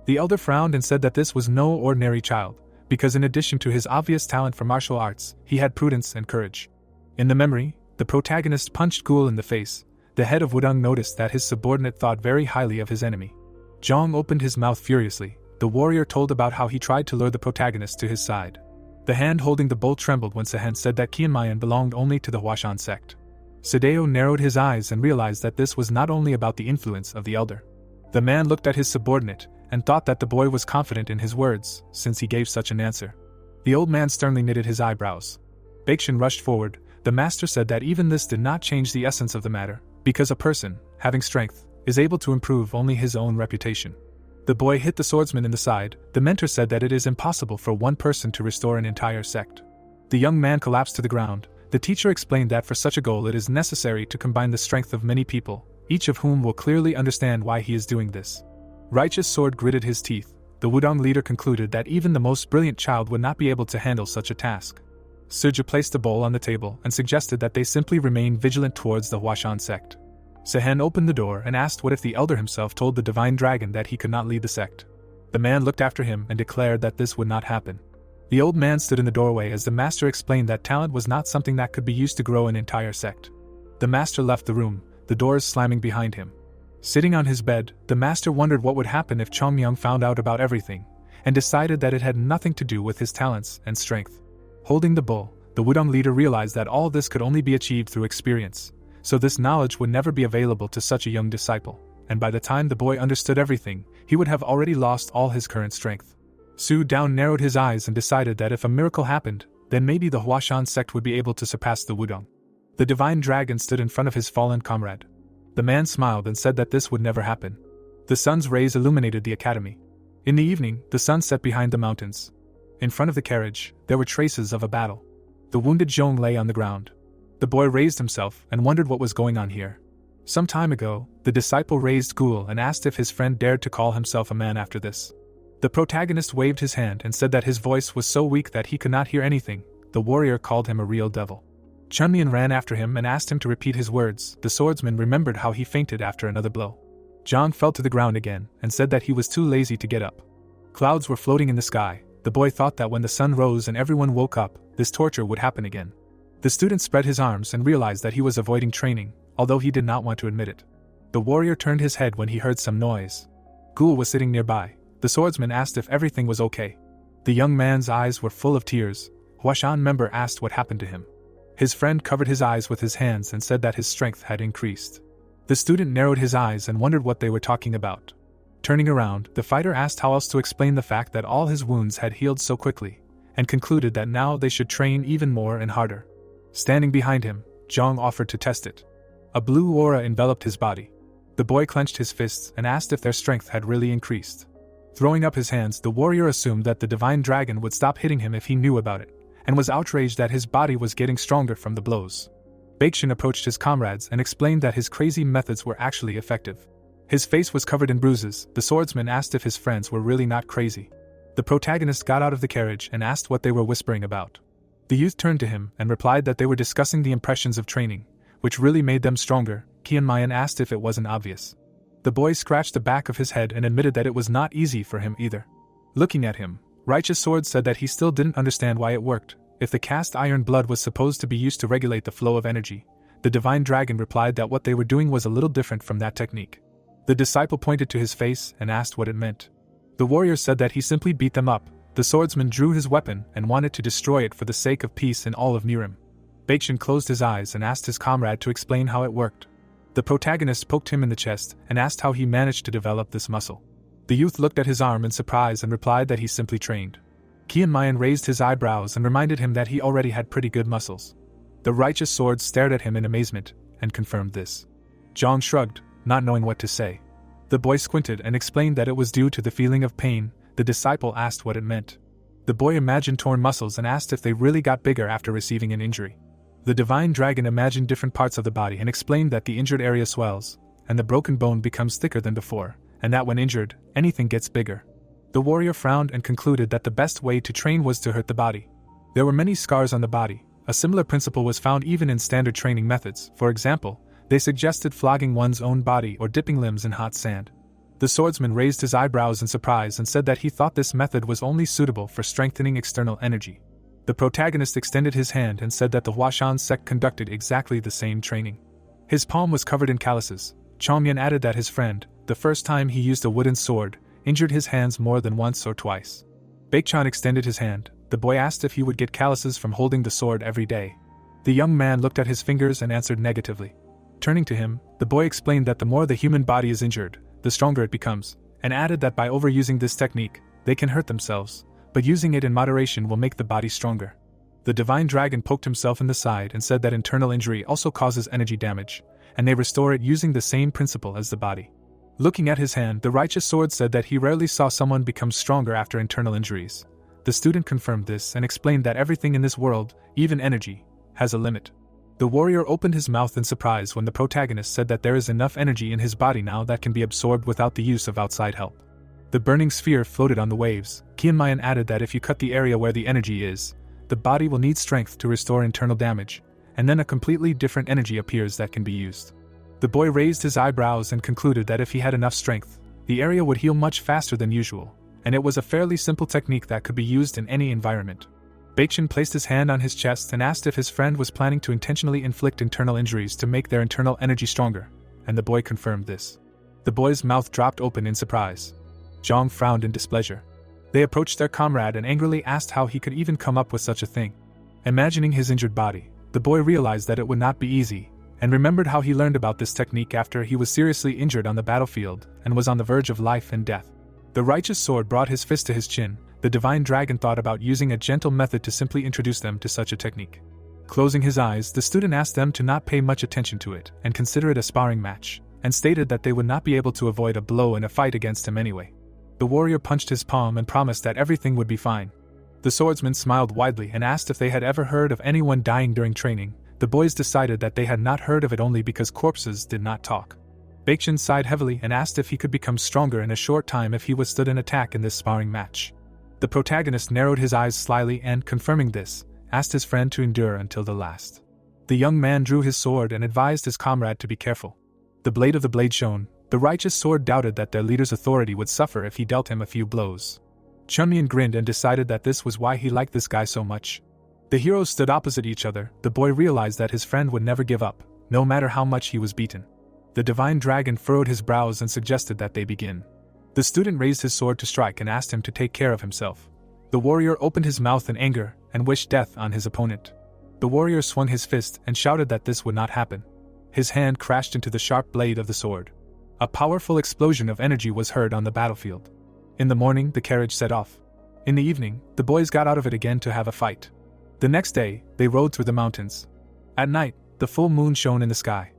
The elder frowned and said that this was no ordinary child, because in addition to his obvious talent for martial arts, he had prudence and courage. In the memory, the protagonist punched Ghoul in the face. The head of Wudang noticed that his subordinate thought very highly of his enemy. Zhang opened his mouth furiously, The warrior told about how he tried to lure the protagonist to his side. The hand holding the bowl trembled when Sehen said that Qianmayan belonged only to the Huashan sect. Sadeo narrowed his eyes and realized that this was not only about the influence of the elder. The man looked at his subordinate and thought that the boy was confident in his words, since he gave such an answer. The old man sternly knitted his eyebrows. Baeksin rushed forward. The master said that even this did not change the essence of the matter, because a person, having strength, is able to improve only his own reputation. The boy hit the swordsman in the side. The mentor said that it is impossible for one person to restore an entire sect. The young man collapsed to the ground. The teacher explained that for such a goal it is necessary to combine the strength of many people, each of whom will clearly understand why he is doing this. Righteous Sword gritted his teeth. The Wudong leader concluded that even the most brilliant child would not be able to handle such a task. Suja placed the bowl on the table and suggested that they simply remain vigilant towards the Huashan sect. Sehen opened the door and asked what if the elder himself told the divine dragon that he could not lead the sect. The man looked after him and declared that this would not happen. The old man stood in the doorway as the master explained that talent was not something that could be used to grow an entire sect. The master left the room, the doors slamming behind him. Sitting on his bed, the master wondered what would happen if Chongmyung found out about everything, and decided that it had nothing to do with his talents and strength. Holding the bowl, the Wudong leader realized that all this could only be achieved through experience, so this knowledge would never be available to such a young disciple, and by the time the boy understood everything, he would have already lost all his current strength. Su Dao narrowed his eyes and decided that if a miracle happened, then maybe the Huashan sect would be able to surpass the Wudong. The divine dragon stood in front of his fallen comrade. The man smiled and said that this would never happen. The sun's rays illuminated the academy. In the evening, the sun set behind the mountains. In front of the carriage, there were traces of a battle. The wounded Zhong lay on the ground. The boy raised himself and wondered what was going on here. Some time ago, the disciple raised Ghoul and asked if his friend dared to call himself a man after this. The protagonist waved his hand and said that his voice was so weak that he could not hear anything. The warrior called him a real devil. Chunmian ran after him and asked him to repeat his words. The swordsman remembered how he fainted after another blow. Zhang fell to the ground again and said that he was too lazy to get up. Clouds were floating in the sky. The boy thought that when the sun rose and everyone woke up, this torture would happen again. The student spread his arms and realized that he was avoiding training, although he did not want to admit it. The warrior turned his head when he heard some noise. Ghoul was sitting nearby. The swordsman asked if everything was okay. The young man's eyes were full of tears. Huashan member asked what happened to him. His friend covered his eyes with his hands and said that his strength had increased. The student narrowed his eyes and wondered what they were talking about. Turning around, the fighter asked how else to explain the fact that all his wounds had healed so quickly, and concluded that now they should train even more and harder. Standing behind him, Zhang offered to test it. A blue aura enveloped his body. The boy clenched his fists and asked if their strength had really increased. Throwing up his hands, the warrior assumed that the divine dragon would stop hitting him if he knew about it, and was outraged that his body was getting stronger from the blows. Baeksin approached his comrades and explained that his crazy methods were actually effective. His face was covered in bruises. The swordsman asked if his friends were really not crazy. The protagonist got out of the carriage and asked what they were whispering about. The youth turned to him and replied that they were discussing the impressions of training, which really made them stronger. Qianmayan asked if it wasn't obvious. The boy scratched the back of his head and admitted that it was not easy for him either. Looking at him, Righteous Sword said that he still didn't understand why it worked. If the cast iron blood was supposed to be used to regulate the flow of energy, the divine dragon replied that what they were doing was a little different from that technique. The disciple pointed to his face and asked what it meant. The warrior said that he simply beat them up. The swordsman drew his weapon and wanted to destroy it for the sake of peace in all of Nirim. Baeksin closed his eyes and asked his comrade to explain how it worked. The protagonist poked him in the chest and asked how he managed to develop this muscle. The youth looked at his arm in surprise and replied that he simply trained. Qianmayan raised his eyebrows and reminded him that he already had pretty good muscles. The Righteous Sword stared at him in amazement and confirmed this. Zhang shrugged, not knowing what to say. The boy squinted and explained that it was due to the feeling of pain. The disciple asked what it meant. The boy imagined torn muscles and asked if they really got bigger after receiving an injury. The divine dragon imagined different parts of the body and explained that the injured area swells, and the broken bone becomes thicker than before, and that when injured, anything gets bigger. The warrior frowned and concluded that the best way to train was to hurt the body. There were many scars on the body. A similar principle was found even in standard training methods. For example, they suggested flogging one's own body or dipping limbs in hot sand. The swordsman raised his eyebrows in surprise and said that he thought this method was only suitable for strengthening external energy. The protagonist extended his hand and said that the Huashan sect conducted exactly the same training. His palm was covered in calluses. Chongmyan added that his friend, the first time he used a wooden sword, injured his hands more than once or twice. Baekchan extended his hand. The boy asked if he would get calluses from holding the sword every day. The young man looked at his fingers and answered negatively. Turning to him, the boy explained that the more the human body is injured, the stronger it becomes, and added that by overusing this technique, they can hurt themselves, but using it in moderation will make the body stronger. The divine dragon poked himself in the side and said that internal injury also causes energy damage, and they restore it using the same principle as the body. Looking at his hand, the righteous sword said that he rarely saw someone become stronger after internal injuries. The student confirmed this and explained that everything in this world, even energy, has a limit. The warrior opened his mouth in surprise when the protagonist said that there is enough energy in his body now that can be absorbed without the use of outside help. The burning sphere floated on the waves. Kianmayan added that if you cut the area where the energy is, the body will need strength to restore internal damage, and then a completely different energy appears that can be used. The boy raised his eyebrows and concluded that if he had enough strength, the area would heal much faster than usual, and it was a fairly simple technique that could be used in any environment. Baekchan placed his hand on his chest and asked if his friend was planning to intentionally inflict internal injuries to make their internal energy stronger, and the boy confirmed this. The boy's mouth dropped open in surprise. Zhang frowned in displeasure. They approached their comrade and angrily asked how he could even come up with such a thing. Imagining his injured body, the boy realized that it would not be easy, and remembered how he learned about this technique after he was seriously injured on the battlefield and was on the verge of life and death. The righteous sword brought his fist to his chin. The divine dragon thought about using a gentle method to simply introduce them to such a technique. Closing his eyes, the student asked them to not pay much attention to it and consider it a sparring match, and stated that they would not be able to avoid a blow in a fight against him anyway. The warrior punched his palm and promised that everything would be fine. The swordsman smiled widely and asked if they had ever heard of anyone dying during training. The boys decided that they had not heard of it only because corpses did not talk. Baekchan sighed heavily and asked if he could become stronger in a short time if he withstood an attack in this sparring match. The protagonist narrowed his eyes slyly and, confirming this, asked his friend to endure until the last. The young man drew his sword and advised his comrade to be careful. The blade of the blade shone. The righteous sword doubted that their leader's authority would suffer if he dealt him a few blows. Chunmian grinned and decided that this was why he liked this guy so much. The heroes stood opposite each other. The boy realized that his friend would never give up, no matter how much he was beaten. The divine dragon furrowed his brows and suggested that they begin. The student raised his sword to strike and asked him to take care of himself. The warrior opened his mouth in anger and wished death on his opponent. The warrior swung his fist and shouted that this would not happen. His hand crashed into the sharp blade of the sword. A powerful explosion of energy was heard on the battlefield. In the morning, the carriage set off. In the evening, the boys got out of it again to have a fight. The next day, they rode through the mountains. At night, the full moon shone in the sky.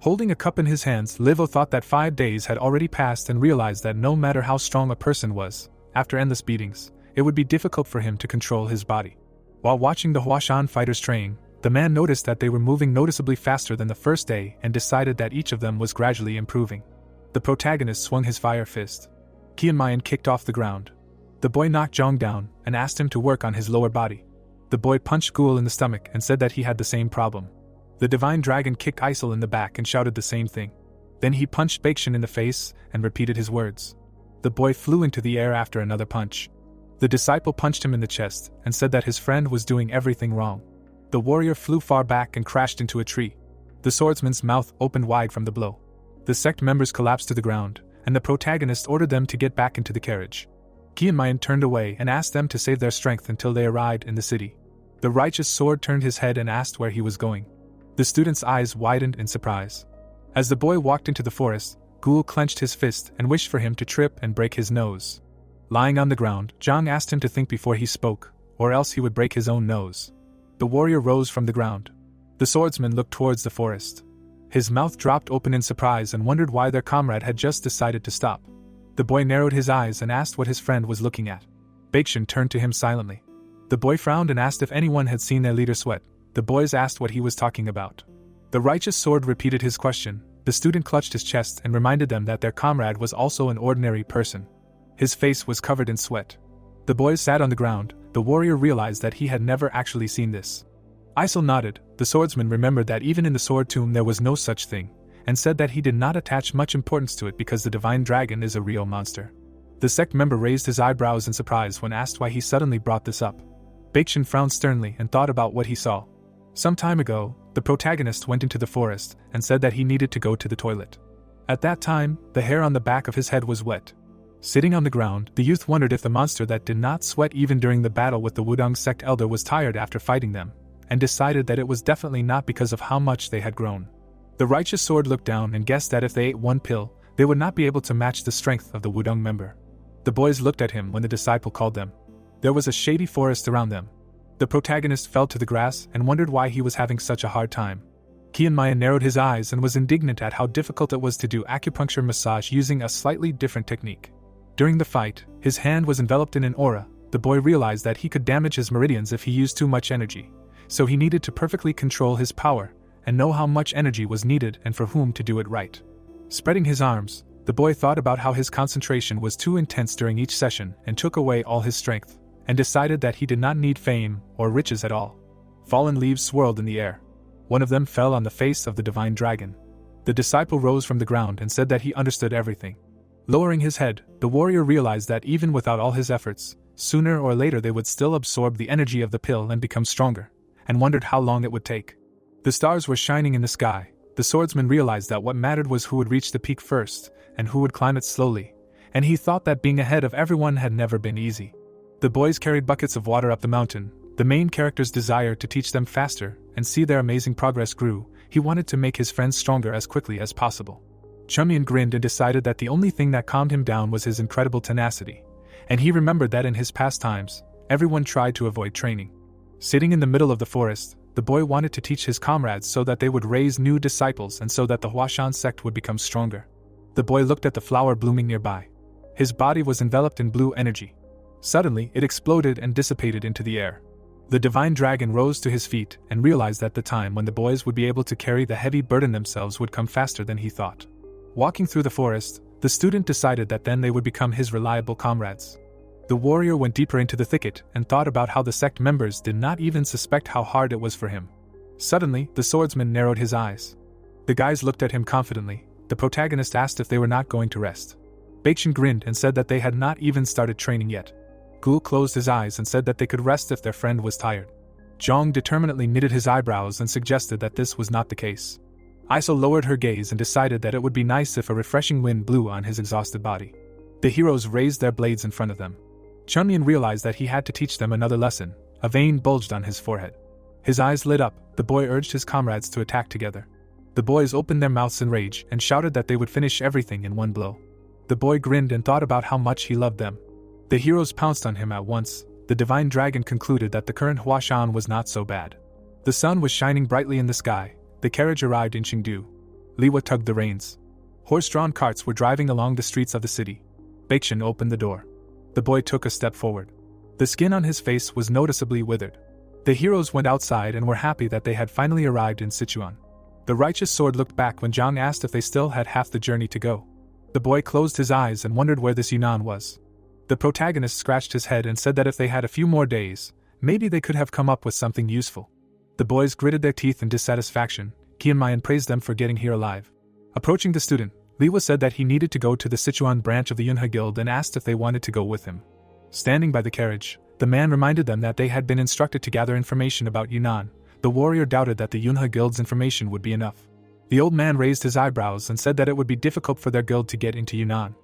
Holding a cup in his hands, Livo thought that 5 days had already passed and realized that no matter how strong a person was, after endless beatings, it would be difficult for him to control his body. While watching the Huashan fighters train, the man noticed that they were moving noticeably faster than the first day and decided that each of them was gradually improving. The protagonist swung his fire fist. Kianmayan kicked off the ground. The boy knocked Zhang down and asked him to work on his lower body. The boy punched Ghoul in the stomach and said that he had the same problem. The divine dragon kicked Isel in the back and shouted the same thing. Then he punched Baekchan in the face and repeated his words. The boy flew into the air after another punch. The disciple punched him in the chest and said that his friend was doing everything wrong. The warrior flew far back and crashed into a tree. The swordsman's mouth opened wide from the blow. The sect members collapsed to the ground, and the protagonist ordered them to get back into the carriage. Kianmayan turned away and asked them to save their strength until they arrived in the city. The righteous sword turned his head and asked where he was going. The student's eyes widened in surprise. As the boy walked into the forest, Ghoul clenched his fist and wished for him to trip and break his nose. Lying on the ground, Zhang asked him to think before he spoke, or else he would break his own nose. The warrior rose from the ground. The swordsman looked towards the forest. His mouth dropped open in surprise and wondered why their comrade had just decided to stop. The boy narrowed his eyes and asked what his friend was looking at. Baekchan turned to him silently. The boy frowned and asked if anyone had seen their leader sweat. The boys asked what he was talking about. The righteous sword repeated his question. The student clutched his chest and reminded them that their comrade was also an ordinary person. His face was covered in sweat. The boys sat on the ground. The warrior realized that he had never actually seen this. Isel nodded. The swordsman remembered that even in the sword tomb there was no such thing, and said that he did not attach much importance to it because the divine dragon is a real monster. The sect member raised his eyebrows in surprise when asked why he suddenly brought this up. Baekchan frowned sternly and thought about what he saw. Some time ago, the protagonist went into the forest and said that he needed to go to the toilet. At that time, the hair on the back of his head was wet. Sitting on the ground, the youth wondered if the monster that did not sweat even during the battle with the Wudong sect elder was tired after fighting them, and decided that it was definitely not because of how much they had grown. The righteous sword looked down and guessed that if they ate one pill, they would not be able to match the strength of the Wudong member. The boys looked at him when the disciple called them. There was a shady forest around them. The protagonist fell to the grass and wondered why he was having such a hard time. Kianmaya narrowed his eyes and was indignant at how difficult it was to do acupuncture massage using a slightly different technique. During the fight, his hand was enveloped in an aura. The boy realized that he could damage his meridians if he used too much energy, so he needed to perfectly control his power and know how much energy was needed and for whom to do it right. Spreading his arms, the boy thought about how his concentration was too intense during each session and took away all his strength, and decided that he did not need fame or riches at all. Fallen leaves swirled in the air. One of them fell on the face of the divine dragon. The disciple rose from the ground and said that he understood everything. Lowering his head, the warrior realized that even without all his efforts, sooner or later they would still absorb the energy of the pill and become stronger, and wondered how long it would take. The stars were shining in the sky. The swordsman realized that what mattered was who would reach the peak first, and who would climb it slowly, and he thought that being ahead of everyone had never been easy. The boys carried buckets of water up the mountain. The main character's desire to teach them faster and see their amazing progress grew. He wanted to make his friends stronger as quickly as possible. Chumyan grinned and decided that the only thing that calmed him down was his incredible tenacity, and he remembered that in his past times, everyone tried to avoid training. Sitting in the middle of the forest, the boy wanted to teach his comrades so that they would raise new disciples and so that the Huashan sect would become stronger. The boy looked at the flower blooming nearby. His body was enveloped in blue energy. Suddenly, it exploded and dissipated into the air. The divine dragon rose to his feet and realized that the time when the boys would be able to carry the heavy burden themselves would come faster than he thought. Walking through the forest, the student decided that then they would become his reliable comrades. The warrior went deeper into the thicket and thought about how the sect members did not even suspect how hard it was for him. Suddenly, the swordsman narrowed his eyes. The guys looked at him confidently. The protagonist asked if they were not going to rest. Baekjin grinned and said that they had not even started training yet. Gul closed his eyes and said that they could rest if their friend was tired. Zhang determinedly knitted his eyebrows and suggested that this was not the case. Iso lowered her gaze and decided that it would be nice if a refreshing wind blew on his exhausted body. The heroes raised their blades in front of them. Chunyan realized that he had to teach them another lesson. A vein bulged on his forehead. His eyes lit up. The boy urged his comrades to attack together. The boys opened their mouths in rage and shouted that they would finish everything in one blow. The boy grinned and thought about how much he loved them. The heroes pounced on him at once. The divine dragon concluded that the current Huashan was not so bad. The sun was shining brightly in the sky. The carriage arrived in Chengdu. Liwa tugged the reins. Horse-drawn carts were driving along the streets of the city. Baekjin opened the door. The boy took a step forward. The skin on his face was noticeably withered. The heroes went outside and were happy that they had finally arrived in Sichuan. The righteous sword looked back when Zhang asked if they still had half the journey to go. The boy closed his eyes and wondered where this Yunnan was. The protagonist scratched his head and said that if they had a few more days, maybe they could have come up with something useful. The boys gritted their teeth in dissatisfaction. Kianmayan praised them for getting here alive. Approaching the student, Liwa said that he needed to go to the Sichuan branch of the Yunhe Guild and asked if they wanted to go with him. Standing by the carriage, the man reminded them that they had been instructed to gather information about Yunnan. The warrior doubted that the Yunhe Guild's information would be enough. The old man raised his eyebrows and said that it would be difficult for their guild to get into Yunnan.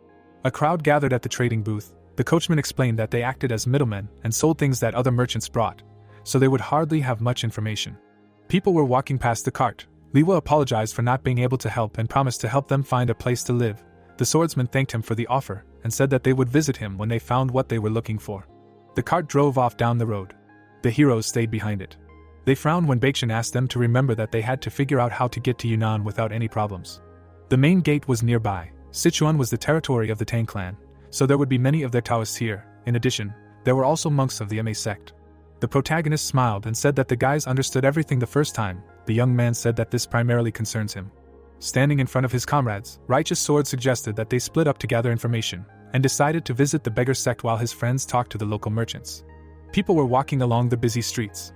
A crowd gathered at the trading booth. The coachman explained that they acted as middlemen and sold things that other merchants brought, so they would hardly have much information. People were walking past the cart. Liwa apologized for not being able to help and promised to help them find a place to live. The swordsman thanked him for the offer and said that they would visit him when they found what they were looking for. The cart drove off down the road. The heroes stayed behind it. They frowned when Baekjin asked them to remember that they had to figure out how to get to Yunnan without any problems. The main gate was nearby. Sichuan was the territory of the Tang clan, so there would be many of their Taoists here. In addition, there were also monks of the Ma sect. The protagonist smiled and said that the guys understood everything the first time. The young man said that this primarily concerns him. Standing in front of his comrades, Righteous Sword suggested that they split up to gather information, and decided to visit the beggar sect while his friends talked to the local merchants. People were walking along the busy streets.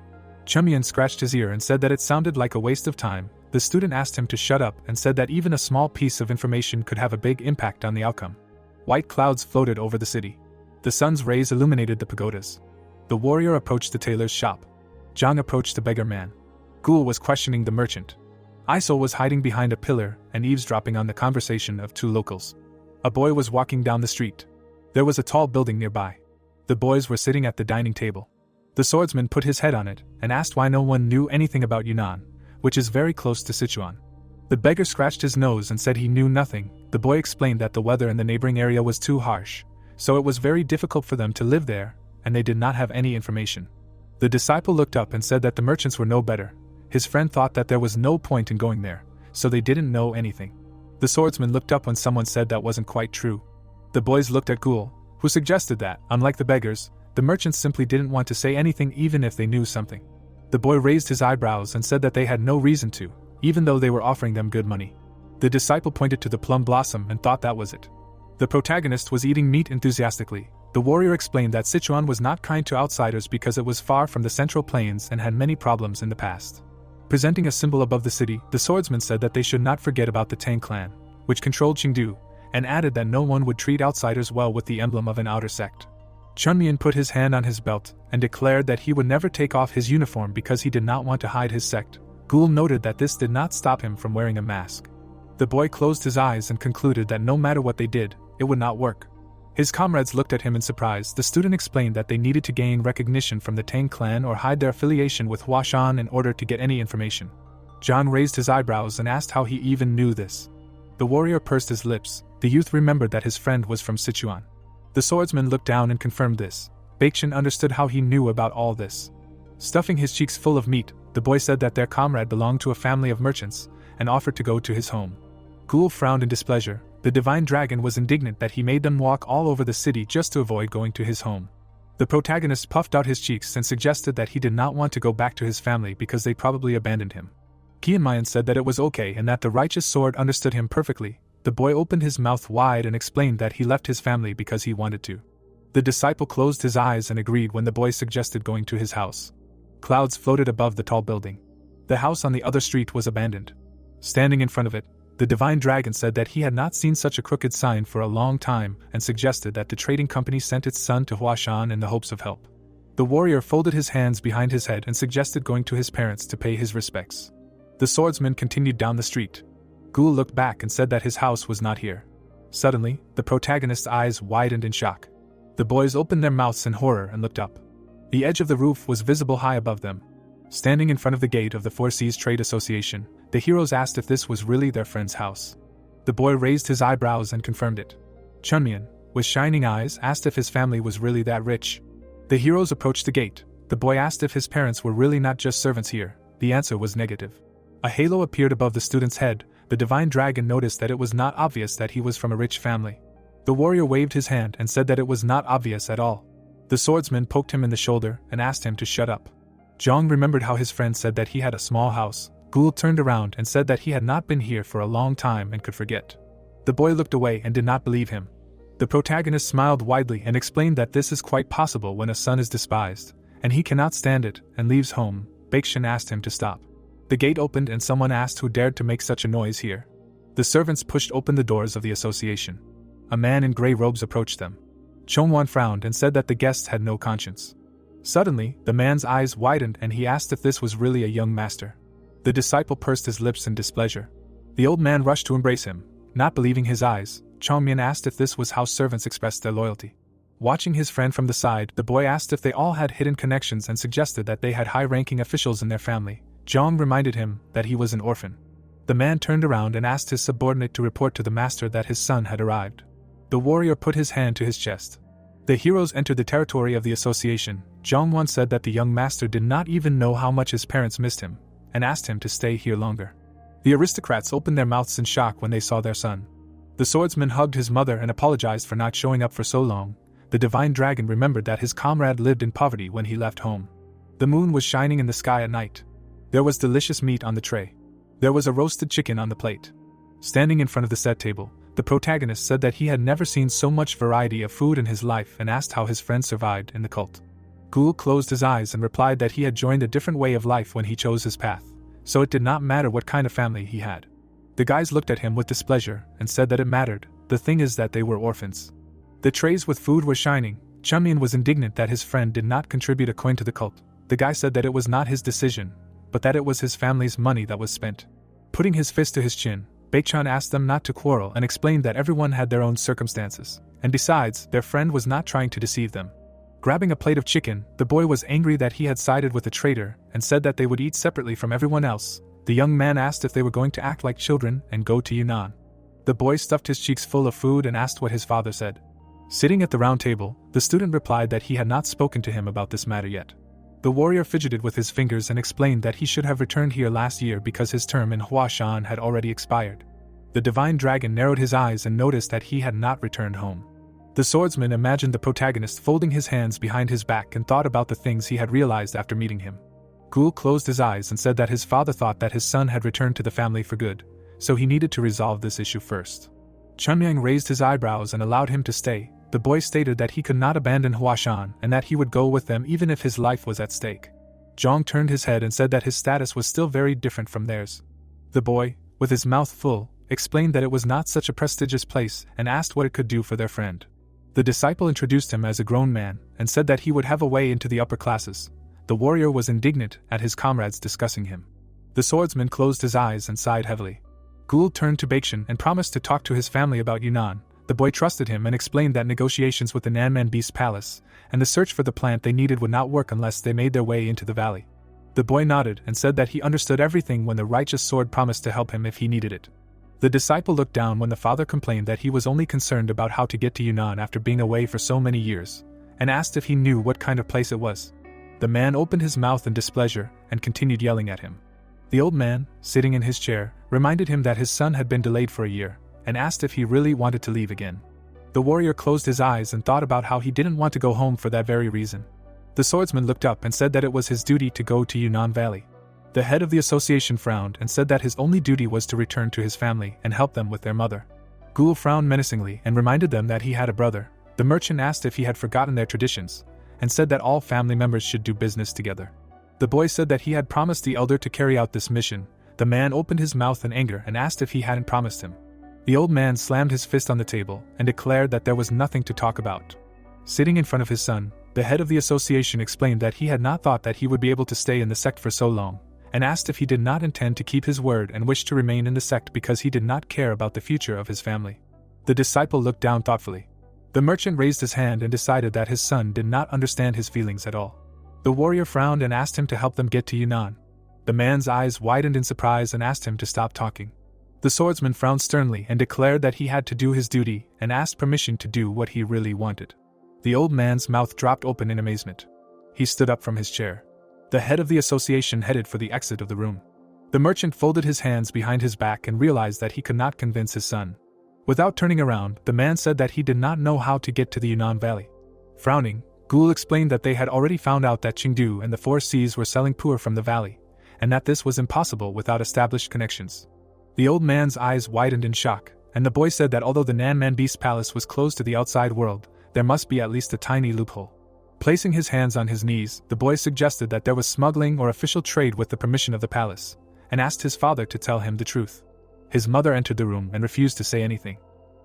Chumyan scratched his ear and said that it sounded like a waste of time. The student asked him to shut up and said that even a small piece of information could have a big impact on the outcome. White clouds floated over the city. The sun's rays illuminated the pagodas. The warrior approached the tailor's shop. Zhang approached the beggar man. Gul was questioning the merchant. Iso was hiding behind a pillar and eavesdropping on the conversation of two locals. A boy was walking down the street. There was a tall building nearby. The boys were sitting at the dining table. The swordsman put his head on it and asked why no one knew anything about Yunnan, which is very close to Sichuan. The beggar scratched his nose and said he knew nothing. The boy explained that the weather in the neighboring area was too harsh, so it was very difficult for them to live there, and they did not have any information. The disciple looked up and said that the merchants were no better. His friend thought that there was no point in going there, so they didn't know anything. The swordsman looked up when someone said that wasn't quite true. The boys looked at Ghoul, who suggested that, unlike the beggars, the merchants simply didn't want to say anything even if they knew something. The boy raised his eyebrows and said that they had no reason to, even though they were offering them good money. The disciple pointed to the plum blossom and thought that was it. The protagonist was eating meat enthusiastically. The warrior explained that Sichuan was not kind to outsiders because it was far from the central plains and had many problems in the past. Presenting a symbol above the city, the swordsman said that they should not forget about the Tang clan, which controlled Qingdu, and added that no one would treat outsiders well with the emblem of an outer sect. Chunmian put his hand on his belt and declared that he would never take off his uniform because he did not want to hide his sect. Ghoul noted that this did not stop him from wearing a mask. The boy closed his eyes and concluded that no matter what they did, it would not work. His comrades looked at him in surprise. The student explained that they needed to gain recognition from the Tang clan or hide their affiliation with Huashan in order to get any information. John raised his eyebrows and asked how he even knew this. The warrior pursed his lips. The youth remembered that his friend was from Sichuan. The swordsman looked down and confirmed this. Baekchen understood how he knew about all this. Stuffing his cheeks full of meat, the boy said that their comrade belonged to a family of merchants and offered to go to his home. Ghoul frowned in displeasure. The divine dragon was indignant that he made them walk all over the city just to avoid going to his home. The protagonist puffed out his cheeks and suggested that he did not want to go back to his family because they probably abandoned him. Qianmayan said that it was okay and that the righteous sword understood him perfectly. The boy opened his mouth wide and explained that he left his family because he wanted to. The disciple closed his eyes and agreed when the boy suggested going to his house. Clouds floated above the tall building. The house on the other street was abandoned. Standing in front of it, the divine dragon said that he had not seen such a crooked sign for a long time and suggested that the trading company sent its son to Huashan in the hopes of help. The warrior folded his hands behind his head and suggested going to his parents to pay his respects. The swordsman continued down the street. Ghoul looked back and said that his house was not here. Suddenly, the protagonist's eyes widened in shock. The boys opened their mouths in horror and looked up. The edge of the roof was visible high above them. Standing in front of the gate of the Four Seas Trade Association, the heroes asked if this was really their friend's house. The boy raised his eyebrows and confirmed it. Chunmian, with shining eyes, asked if his family was really that rich. The heroes approached the gate. The boy asked if his parents were really not just servants here. The answer was negative. A halo appeared above the student's head. The divine dragon noticed that it was not obvious that he was from a rich family. The warrior waved his hand and said that it was not obvious at all. The swordsman poked him in the shoulder and asked him to shut up. Zhang remembered how his friend said that he had a small house. Ghoul turned around and said that he had not been here for a long time and could forget. The boy looked away and did not believe him. The protagonist smiled widely and explained that this is quite possible when a son is despised, and he cannot stand it, and leaves home. Baekchen asked him to stop. The gate opened and someone asked who dared to make such a noise here. The servants pushed open the doors of the association. A man in gray robes approached them. Chongwan frowned and said that the guests had no conscience. Suddenly, the man's eyes widened and he asked if this was really a young master. The disciple pursed his lips in displeasure. The old man rushed to embrace him. Not believing his eyes, Chongmian asked if this was how servants expressed their loyalty. Watching his friend from the side, the boy asked if they all had hidden connections and suggested that they had high-ranking officials in their family. Zhang reminded him that he was an orphan. The man turned around and asked his subordinate to report to the master that his son had arrived. The warrior put his hand to his chest. The heroes entered the territory of the association. Zhangwan said that the young master did not even know how much his parents missed him, and asked him to stay here longer. The aristocrats opened their mouths in shock when they saw their son. The swordsman hugged his mother and apologized for not showing up for so long. The divine dragon remembered that his comrade lived in poverty when he left home. The moon was shining in the sky at night. There was delicious meat on the tray. There was a roasted chicken on the plate. Standing in front of the set table, the protagonist said that he had never seen so much variety of food in his life and asked how his friend survived in the cult. Ghoul closed his eyes and replied that he had joined a different way of life when he chose his path, so it did not matter what kind of family he had. The guys looked at him with displeasure and said that it mattered. The thing is that they were orphans. The trays with food were shining. Chunmian was indignant that his friend did not contribute a coin to the cult. The guy said that it was not his decision, but that it was his family's money that was spent. Putting his fist to his chin, Baekchun asked them not to quarrel and explained that everyone had their own circumstances, and besides, their friend was not trying to deceive them. Grabbing a plate of chicken, the boy was angry that he had sided with a traitor and said that they would eat separately from everyone else. The young man asked if they were going to act like children and go to Yunnan. The boy stuffed his cheeks full of food and asked what his father said. Sitting at the round table, the student replied that he had not spoken to him about this matter yet. The warrior fidgeted with his fingers and explained that he should have returned here last year because his term in Huashan had already expired. The divine dragon narrowed his eyes and noticed that he had not returned home. The swordsman imagined the protagonist folding his hands behind his back and thought about the things he had realized after meeting him. Gul closed his eyes and said that his father thought that his son had returned to the family for good, so he needed to resolve this issue first. Chunmyang raised his eyebrows and allowed him to stay. The boy stated that he could not abandon Huashan and that he would go with them even if his life was at stake. Zhang turned his head and said that his status was still very different from theirs. The boy, with his mouth full, explained that it was not such a prestigious place and asked what it could do for their friend. The disciple introduced him as a grown man and said that he would have a way into the upper classes. The warrior was indignant at his comrades discussing him. The swordsman closed his eyes and sighed heavily. Gul turned to Baekchun and promised to talk to his family about Yunnan. The boy trusted him and explained that negotiations with the Nanman Beast Palace and the search for the plant they needed would not work unless they made their way into the valley. The boy nodded and said that he understood everything when the righteous sword promised to help him if he needed it. The disciple looked down when the father complained that he was only concerned about how to get to Yunnan after being away for so many years, and asked if he knew what kind of place it was. The man opened his mouth in displeasure and continued yelling at him. The old man, sitting in his chair, reminded him that his son had been delayed for a year, and asked if he really wanted to leave again. The warrior closed his eyes and thought about how he didn't want to go home for that very reason. The swordsman looked up and said that it was his duty to go to Yunnan Valley. The head of the association frowned and said that his only duty was to return to his family and help them with their mother. Gul frowned menacingly and reminded them that he had a brother. The merchant asked if he had forgotten their traditions, and said that all family members should do business together. The boy said that he had promised the elder to carry out this mission. The man opened his mouth in anger and asked if he hadn't promised him. The old man slammed his fist on the table and declared that there was nothing to talk about. Sitting in front of his son, the head of the association explained that he had not thought that he would be able to stay in the sect for so long, and asked if he did not intend to keep his word and wished to remain in the sect because he did not care about the future of his family. The disciple looked down thoughtfully. The merchant raised his hand and decided that his son did not understand his feelings at all. The warrior frowned and asked him to help them get to Yunnan. The man's eyes widened in surprise and asked him to stop talking. The swordsman frowned sternly and declared that he had to do his duty and asked permission to do what he really wanted. The old man's mouth dropped open in amazement. He stood up from his chair. The head of the association headed for the exit of the room. The merchant folded his hands behind his back and realized that he could not convince his son. Without turning around, the man said that he did not know how to get to the Yunnan Valley. Frowning, Gul explained that they had already found out that Chengdu and the Four Seas were selling puer from the valley, and that this was impossible without established connections. The old man's eyes widened in shock, and the boy said that although the Nanman Beast Palace was closed to the outside world, there must be at least a tiny loophole. Placing his hands on his knees, the boy suggested that there was smuggling or official trade with the permission of the palace, and asked his father to tell him the truth. His mother entered the room and refused to say anything.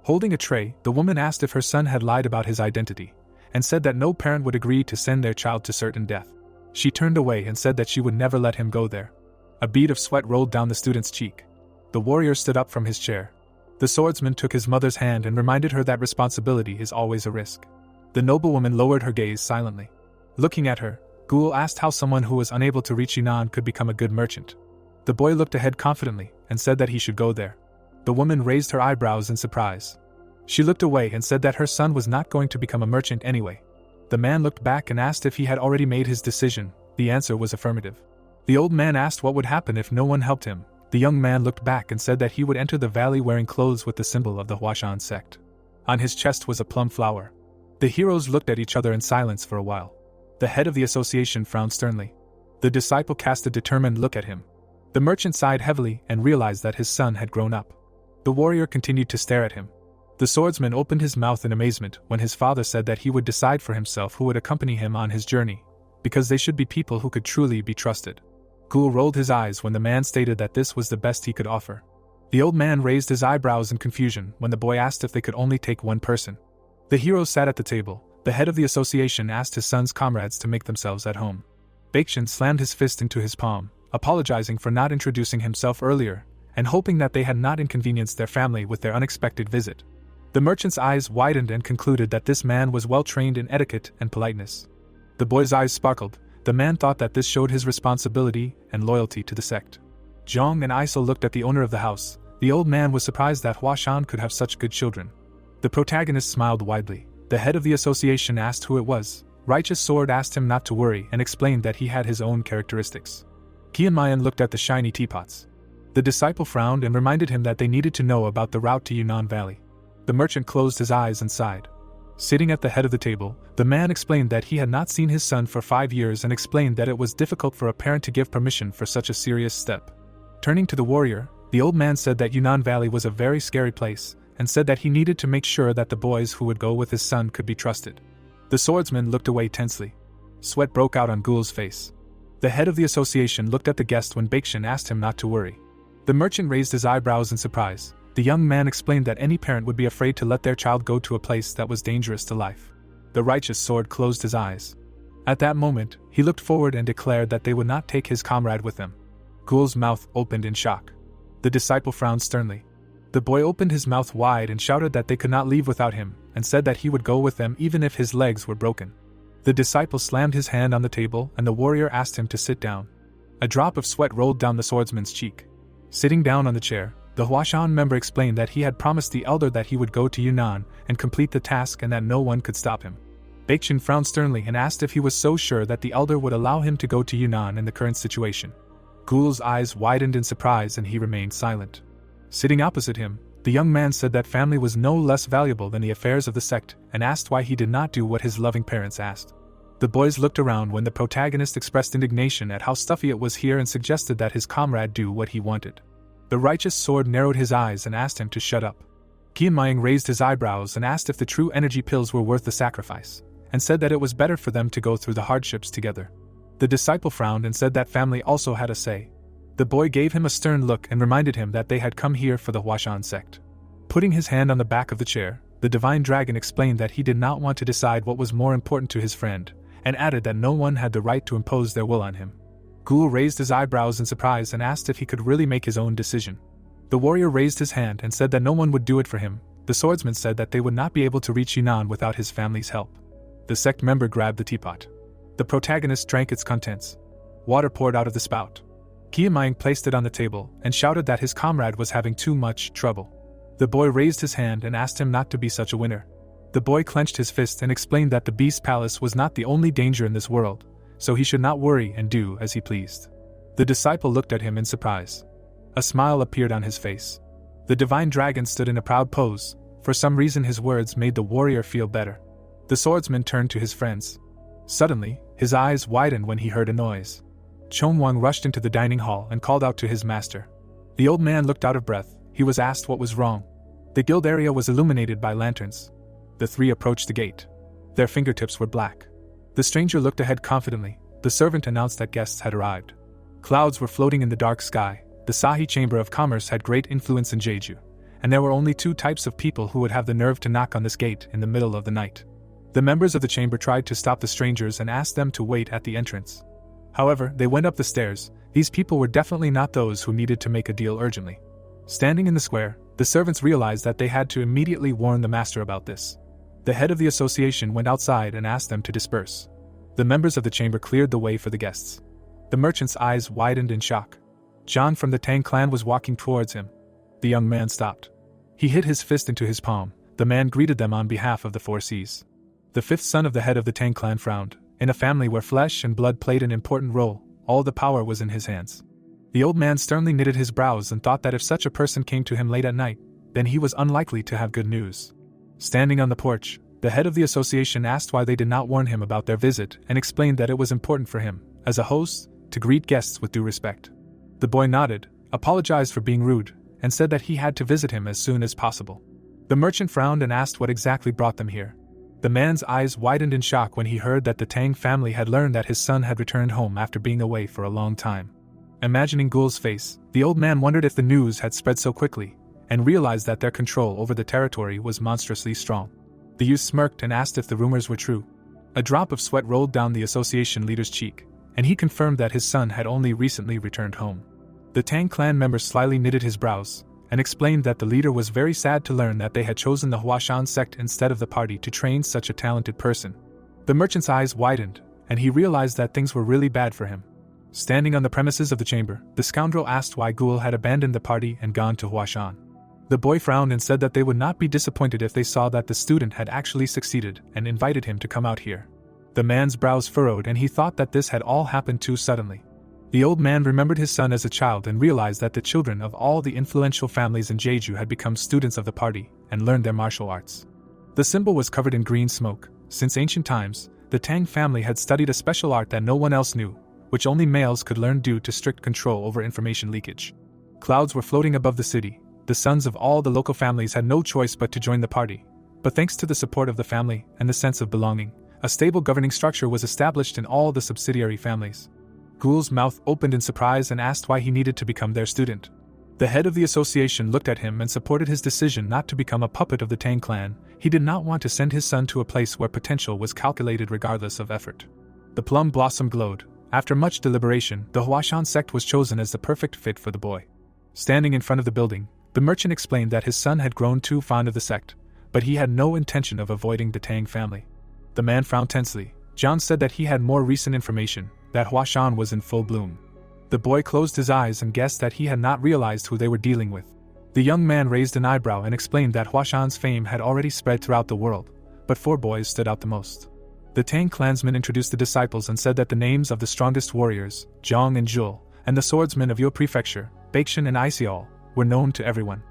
Holding a tray, the woman asked if her son had lied about his identity, and said that no parent would agree to send their child to certain death. She turned away and said that she would never let him go there. A bead of sweat rolled down the student's cheek. The warrior stood up from his chair. The swordsman took his mother's hand and reminded her that responsibility is always a risk. The noblewoman lowered her gaze silently. Looking at her, Gul asked how someone who was unable to reach Yunnan could become a good merchant. The boy looked ahead confidently and said that he should go there. The woman raised her eyebrows in surprise. She looked away and said that her son was not going to become a merchant anyway. The man looked back and asked if he had already made his decision. The answer was affirmative. The old man asked what would happen if no one helped him. The young man looked back and said that he would enter the valley wearing clothes with the symbol of the Huashan sect. On his chest was a plum flower. The heroes looked at each other in silence for a while. The head of the association frowned sternly. The disciple cast a determined look at him. The merchant sighed heavily and realized that his son had grown up. The warrior continued to stare at him. The swordsman opened his mouth in amazement when his father said that he would decide for himself who would accompany him on his journey, because they should be people who could truly be trusted. Gul rolled his eyes when the man stated that this was the best he could offer. The old man raised his eyebrows in confusion when the boy asked if they could only take one person. The heroes sat at the table. The head of the association asked his son's comrades to make themselves at home. Baekchun slammed his fist into his palm, apologizing for not introducing himself earlier, and hoping that they had not inconvenienced their family with their unexpected visit. The merchant's eyes widened and concluded that this man was well trained in etiquette and politeness. The boy's eyes sparkled. The man thought that this showed his responsibility and loyalty to the sect. Zhang and Isel looked at the owner of the house. The old man was surprised that Huashan could have such good children. The protagonist smiled widely. The head of the association asked who it was. Righteous Sword asked him not to worry and explained that he had his own characteristics. Qianmayan looked at the shiny teapots. The disciple frowned and reminded him that they needed to know about the route to Yunnan Valley. The merchant closed his eyes and sighed. Sitting at the head of the table, the man explained that he had not seen his son for 5 years and explained that it was difficult for a parent to give permission for such a serious step. Turning to the warrior, the old man said that Yunnan Valley was a very scary place, and said that he needed to make sure that the boys who would go with his son could be trusted. The swordsman looked away tensely. Sweat broke out on Gul's face. The head of the association looked at the guest when Bakshan asked him not to worry. The merchant raised his eyebrows in surprise. The young man explained that any parent would be afraid to let their child go to a place that was dangerous to life. The righteous sword closed his eyes. At that moment, he looked forward and declared that they would not take his comrade with them. Gul's mouth opened in shock. The disciple frowned sternly. The boy opened his mouth wide and shouted that they could not leave without him, and said that he would go with them even if his legs were broken. The disciple slammed his hand on the table and the warrior asked him to sit down. A drop of sweat rolled down the swordsman's cheek. Sitting down on the chair, the Huashan member explained that he had promised the elder that he would go to Yunnan and complete the task and that no one could stop him. Bakshan frowned sternly and asked if he was so sure that the elder would allow him to go to Yunnan in the current situation. Gul's eyes widened in surprise and he remained silent. Sitting opposite him, the young man said that family was no less valuable than the affairs of the sect and asked why he did not do what his loving parents asked. The boys looked around when the protagonist expressed indignation at how stuffy it was here and suggested that his comrade do what he wanted. The righteous sword narrowed his eyes and asked him to shut up. Qianmayan raised his eyebrows and asked if the true energy pills were worth the sacrifice, and said that it was better for them to go through the hardships together. The disciple frowned and said that family also had a say. The boy gave him a stern look and reminded him that they had come here for the Huashan sect. Putting his hand on the back of the chair, the divine dragon explained that he did not want to decide what was more important to his friend, and added that no one had the right to impose their will on him. Gul raised his eyebrows in surprise and asked if he could really make his own decision. The warrior raised his hand and said that no one would do it for him. The swordsman said that they would not be able to reach Yunnan without his family's help. The sect member grabbed the teapot. The protagonist drank its contents. Water poured out of the spout. Qianmayan placed it on the table and shouted that his comrade was having too much trouble. The boy raised his hand and asked him not to be such a winner. The boy clenched his fist and explained that the Beast Palace was not the only danger in this world, so he should not worry and do as he pleased. The disciple looked at him in surprise. A smile appeared on his face. The divine dragon stood in a proud pose. For some reason his words made the warrior feel better. The swordsman turned to his friends. Suddenly, his eyes widened when he heard a noise. Chongwang rushed into the dining hall and called out to his master. The old man looked out of breath. He was asked what was wrong. The guild area was illuminated by lanterns. The three approached the gate. Their fingertips were black. The stranger looked ahead confidently. The servant announced that guests had arrived. Clouds were floating in the dark sky. The Sahi Chamber of Commerce had great influence in Jeju, and there were only 2 types of people who would have the nerve to knock on this gate in the middle of the night. The members of the chamber tried to stop the strangers and asked them to wait at the entrance. However, they went up the stairs. These people were definitely not those who needed to make a deal urgently. Standing in the square, the servants realized that they had to immediately warn the master about this. The head of the association went outside and asked them to disperse. The members of the chamber cleared the way for the guests. The merchant's eyes widened in shock. John from the Tang clan was walking towards him. The young man stopped. He hit his fist into his palm. The man greeted them on behalf of the 4 Cs. The 5th son of the head of the Tang clan frowned. In a family where flesh and blood played an important role, all the power was in his hands. The old man sternly knitted his brows and thought that if such a person came to him late at night, then he was unlikely to have good news. Standing on the porch, the head of the association asked why they did not warn him about their visit and explained that it was important for him, as a host, to greet guests with due respect. The boy nodded, apologized for being rude, and said that he had to visit him as soon as possible. The merchant frowned and asked what exactly brought them here. The man's eyes widened in shock when he heard that the Tang family had learned that his son had returned home after being away for a long time. Imagining Gul's face, the old man wondered if the news had spread so quickly, and realized that their control over the territory was monstrously strong. The youth smirked and asked if the rumors were true. A drop of sweat rolled down the association leader's cheek, and he confirmed that his son had only recently returned home. The Tang clan member slyly knitted his brows, and explained that the leader was very sad to learn that they had chosen the Huashan sect instead of the party to train such a talented person. The merchant's eyes widened, and he realized that things were really bad for him. Standing on the premises of the chamber, the scoundrel asked why Ghoul had abandoned the party and gone to Huashan. The boy frowned and said that they would not be disappointed if they saw that the student had actually succeeded and invited him to come out here. The man's brows furrowed and he thought that this had all happened too suddenly. The old man remembered his son as a child and realized that the children of all the influential families in Jeju had become students of the party and learned their martial arts. The symbol was covered in green smoke. Since ancient times, the Tang family had studied a special art that no one else knew, which only males could learn due to strict control over information leakage. Clouds were floating above the city. The sons of all the local families had no choice but to join the party. But thanks to the support of the family and the sense of belonging, a stable governing structure was established in all the subsidiary families. Ghoul's mouth opened in surprise and asked why he needed to become their student. The head of the association looked at him and supported his decision not to become a puppet of the Tang clan. He did not want to send his son to a place where potential was calculated regardless of effort. The plum blossom glowed. After much deliberation, the Huashan sect was chosen as the perfect fit for the boy. Standing in front of the building, the merchant explained that his son had grown too fond of the sect, but he had no intention of avoiding the Tang family. The man frowned tensely. John said that he had more recent information, that Huashan was in full bloom. The boy closed his eyes and guessed that he had not realized who they were dealing with. The young man raised an eyebrow and explained that Huashan's fame had already spread throughout the world, but 4 boys stood out the most. The Tang clansman introduced the disciples and said that the names of the strongest warriors, Zhang and Zhul, and the swordsmen of Yo Prefecture, Baektion and Isiol, were known to everyone.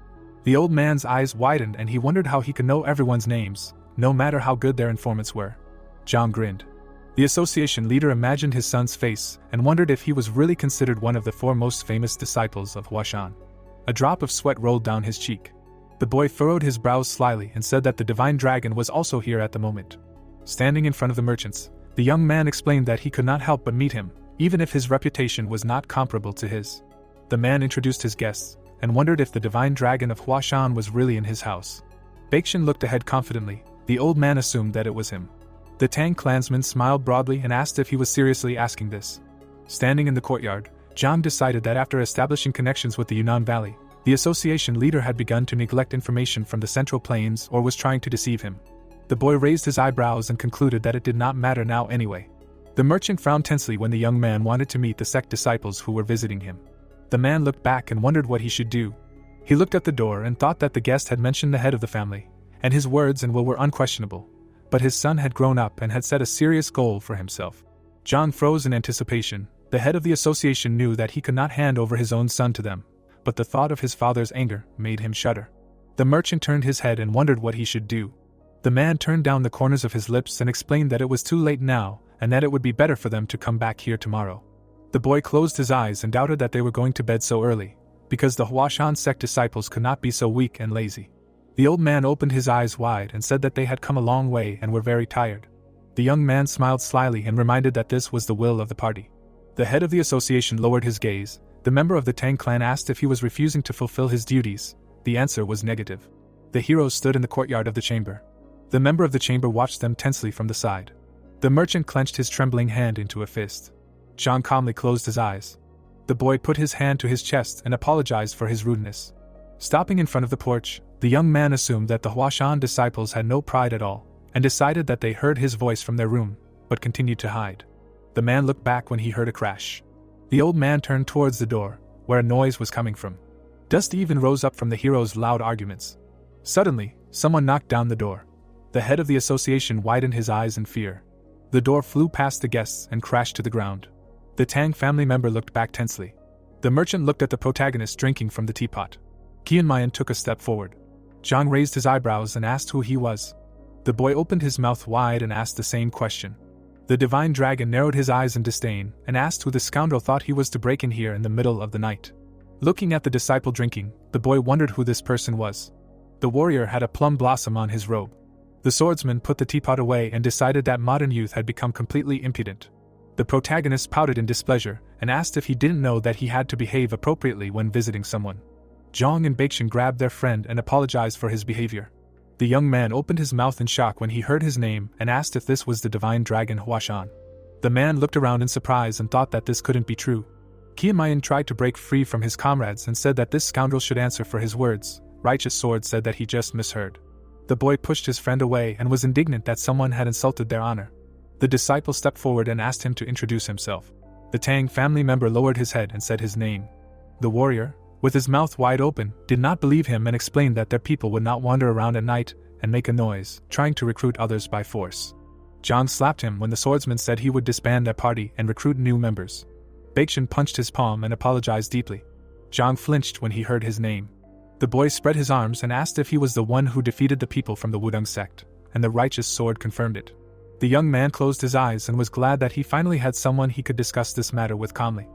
The old man's eyes widened and he wondered how he could know everyone's names, no matter how good their informants were. Zhang grinned. The association leader imagined his son's face and wondered if he was really considered one of the 4 most famous disciples of Huashan. A drop of sweat rolled down his cheek. The boy furrowed his brows slyly and said that the divine dragon was also here at the moment. Standing in front of the merchants, the young man explained that he could not help but meet him, even if his reputation was not comparable to his. The man introduced his guests and wondered if the divine dragon of Huashan was really in his house. Baektion looked ahead confidently. The old man assumed that it was him. The Tang clansman smiled broadly and asked if he was seriously asking this. Standing in the courtyard, Zhang decided that after establishing connections with the Yunnan Valley, the association leader had begun to neglect information from the Central Plains or was trying to deceive him. The boy raised his eyebrows and concluded that it did not matter now anyway. The merchant frowned tensely when the young man wanted to meet the sect disciples who were visiting him. The man looked back and wondered what he should do. He looked at the door and thought that the guest had mentioned the head of the family, and his words and will were unquestionable. But his son had grown up and had set a serious goal for himself. John froze in anticipation. The head of the association knew that he could not hand over his own son to them, but the thought of his father's anger made him shudder. The merchant turned his head and wondered what he should do. The man turned down the corners of his lips and explained that it was too late now and that it would be better for them to come back here tomorrow. The boy closed his eyes and doubted that they were going to bed so early, because the Huashan sect disciples could not be so weak and lazy. The old man opened his eyes wide and said that they had come a long way and were very tired. The young man smiled slyly and reminded that this was the will of the party. The head of the association lowered his gaze. The member of the Tang clan asked if he was refusing to fulfill his duties. The answer was negative. The heroes stood in the courtyard of the chamber. The member of the chamber watched them tensely from the side. The merchant clenched his trembling hand into a fist. John calmly closed his eyes. The boy put his hand to his chest and apologized for his rudeness. Stopping in front of the porch, the young man assumed that the Huashan disciples had no pride at all, and decided that they heard his voice from their room, but continued to hide. The man looked back when he heard a crash. The old man turned towards the door, where a noise was coming from. Dust even rose up from the heroes' loud arguments. Suddenly, someone knocked down the door. The head of the association widened his eyes in fear. The door flew past the guests and crashed to the ground. The Tang family member looked back tensely. The merchant looked at the protagonist drinking from the teapot. Kianmayan took a step forward. Zhang raised his eyebrows and asked who he was. The boy opened his mouth wide and asked the same question. The divine dragon narrowed his eyes in disdain and asked who the scoundrel thought he was to break in here in the middle of the night. Looking at the disciple drinking, the boy wondered who this person was. The warrior had a plum blossom on his robe. The swordsman put the teapot away and decided that modern youth had become completely impudent. The protagonist pouted in displeasure and asked if he didn't know that he had to behave appropriately when visiting someone. Zhang and Baektion grabbed their friend and apologized for his behavior. The young man opened his mouth in shock when he heard his name and asked if this was the divine dragon Huashan. The man looked around in surprise and thought that this couldn't be true. Kiamayan tried to break free from his comrades and said that this scoundrel should answer for his words. Righteous Sword said that he just misheard. The boy pushed his friend away and was indignant that someone had insulted their honor. The disciple stepped forward and asked him to introduce himself. The Tang family member lowered his head and said his name. The warrior, with his mouth wide open, did not believe him and explained that their people would not wander around at night and make a noise, trying to recruit others by force. Zhang slapped him when the swordsman said he would disband their party and recruit new members. Bakshan punched his palm and apologized deeply. Zhang flinched when he heard his name. The boy spread his arms and asked if he was the one who defeated the people from the Wudong sect, and the Righteous Sword confirmed it. The young man closed his eyes and was glad that he finally had someone he could discuss this matter with calmly.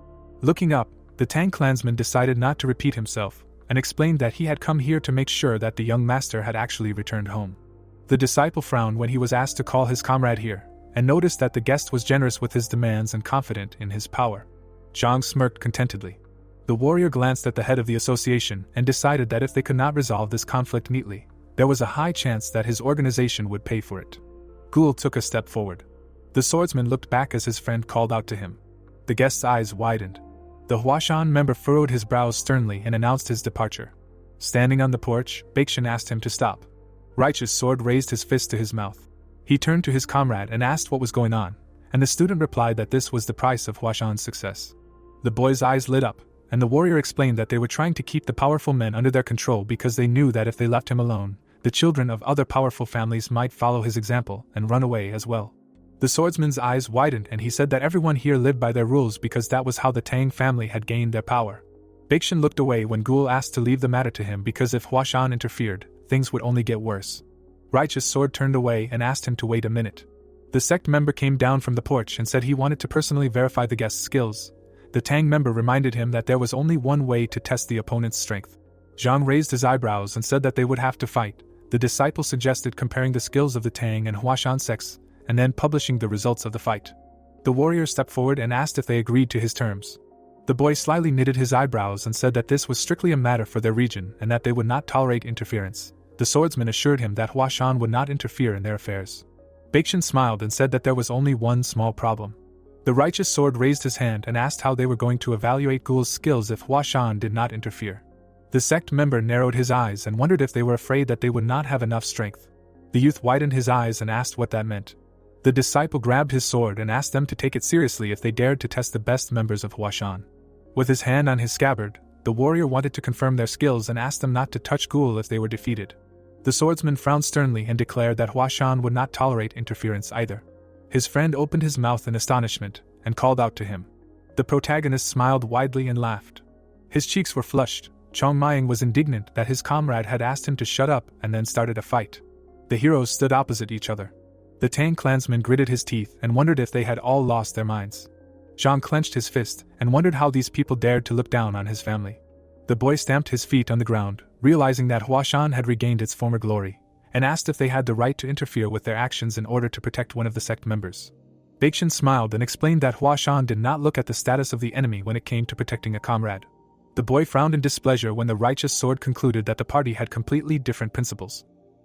Looking up, the Tang clansman decided not to repeat himself, and explained that he had come here to make sure that the young master had actually returned home. The disciple frowned when he was asked to call his comrade here, and noticed that the guest was generous with his demands and confident in his power. Zhang smirked contentedly. The warrior glanced at the head of the association and decided that if they could not resolve this conflict neatly, there was a high chance that his organization would pay for it. Ghoul took a step forward. The swordsman looked back as his friend called out to him. The guest's eyes widened. The Huashan member furrowed his brows sternly and announced his departure. Standing on the porch, Bakshan asked him to stop. Righteous Sword raised his fist to his mouth. He turned to his comrade and asked what was going on, and the student replied that this was the price of Huashan's success. The boy's eyes lit up, and the warrior explained that they were trying to keep the powerful men under their control because they knew that if they left him alone, the children of other powerful families might follow his example and run away as well. The swordsman's eyes widened and he said that everyone here lived by their rules because that was how the Tang family had gained their power. Bakshan looked away when Ghoul asked to leave the matter to him because if Huashan interfered, things would only get worse. Righteous Sword turned away and asked him to wait a minute. The sect member came down from the porch and said he wanted to personally verify the guest's skills. The Tang member reminded him that there was only one way to test the opponent's strength. Zhang raised his eyebrows and said that they would have to fight. The disciple suggested comparing the skills of the Tang and Huashan sects, and then publishing the results of the fight. The warrior stepped forward and asked if they agreed to his terms. The boy slyly knitted his eyebrows and said that this was strictly a matter for their region and that they would not tolerate interference. The swordsman assured him that Huashan would not interfere in their affairs. Bakshan smiled and said that there was only one small problem. The Righteous Sword raised his hand and asked how they were going to evaluate Ghoul's skills if Huashan did not interfere. The sect member narrowed his eyes and wondered if they were afraid that they would not have enough strength. The youth widened his eyes and asked what that meant. The disciple grabbed his sword and asked them to take it seriously if they dared to test the best members of Huashan. With his hand on his scabbard, the warrior wanted to confirm their skills and asked them not to touch Ghoul if they were defeated. The swordsman frowned sternly and declared that Huashan would not tolerate interference either. His friend opened his mouth in astonishment and called out to him. The protagonist smiled widely and laughed. His cheeks were flushed. Chong Maying was indignant that his comrade had asked him to shut up and then started a fight. The heroes stood opposite each other. The Tang clansman gritted his teeth and wondered if they had all lost their minds. Zhang clenched his fist and wondered how these people dared to look down on his family. The boy stamped his feet on the ground, realizing that Huashan had regained its former glory, and asked if they had the right to interfere with their actions in order to protect one of the sect members. Bakshan smiled and explained that Huashan did not look at the status of the enemy when it came to protecting a comrade. The boy frowned in displeasure when the Righteous Sword concluded that the party had completely different principles.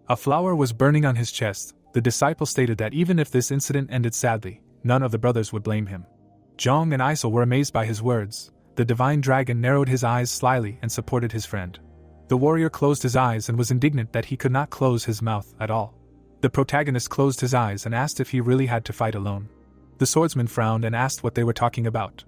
A flower was burning on his chest. The disciple stated that even if this incident ended sadly, none of the brothers would blame him. Zhang and Isel were amazed by his words. The divine dragon narrowed his eyes slyly and supported his friend. The warrior closed his eyes and was indignant that he could not close his mouth at all. The protagonist closed his eyes and asked if he really had to fight alone. The swordsman frowned and asked what they were talking about.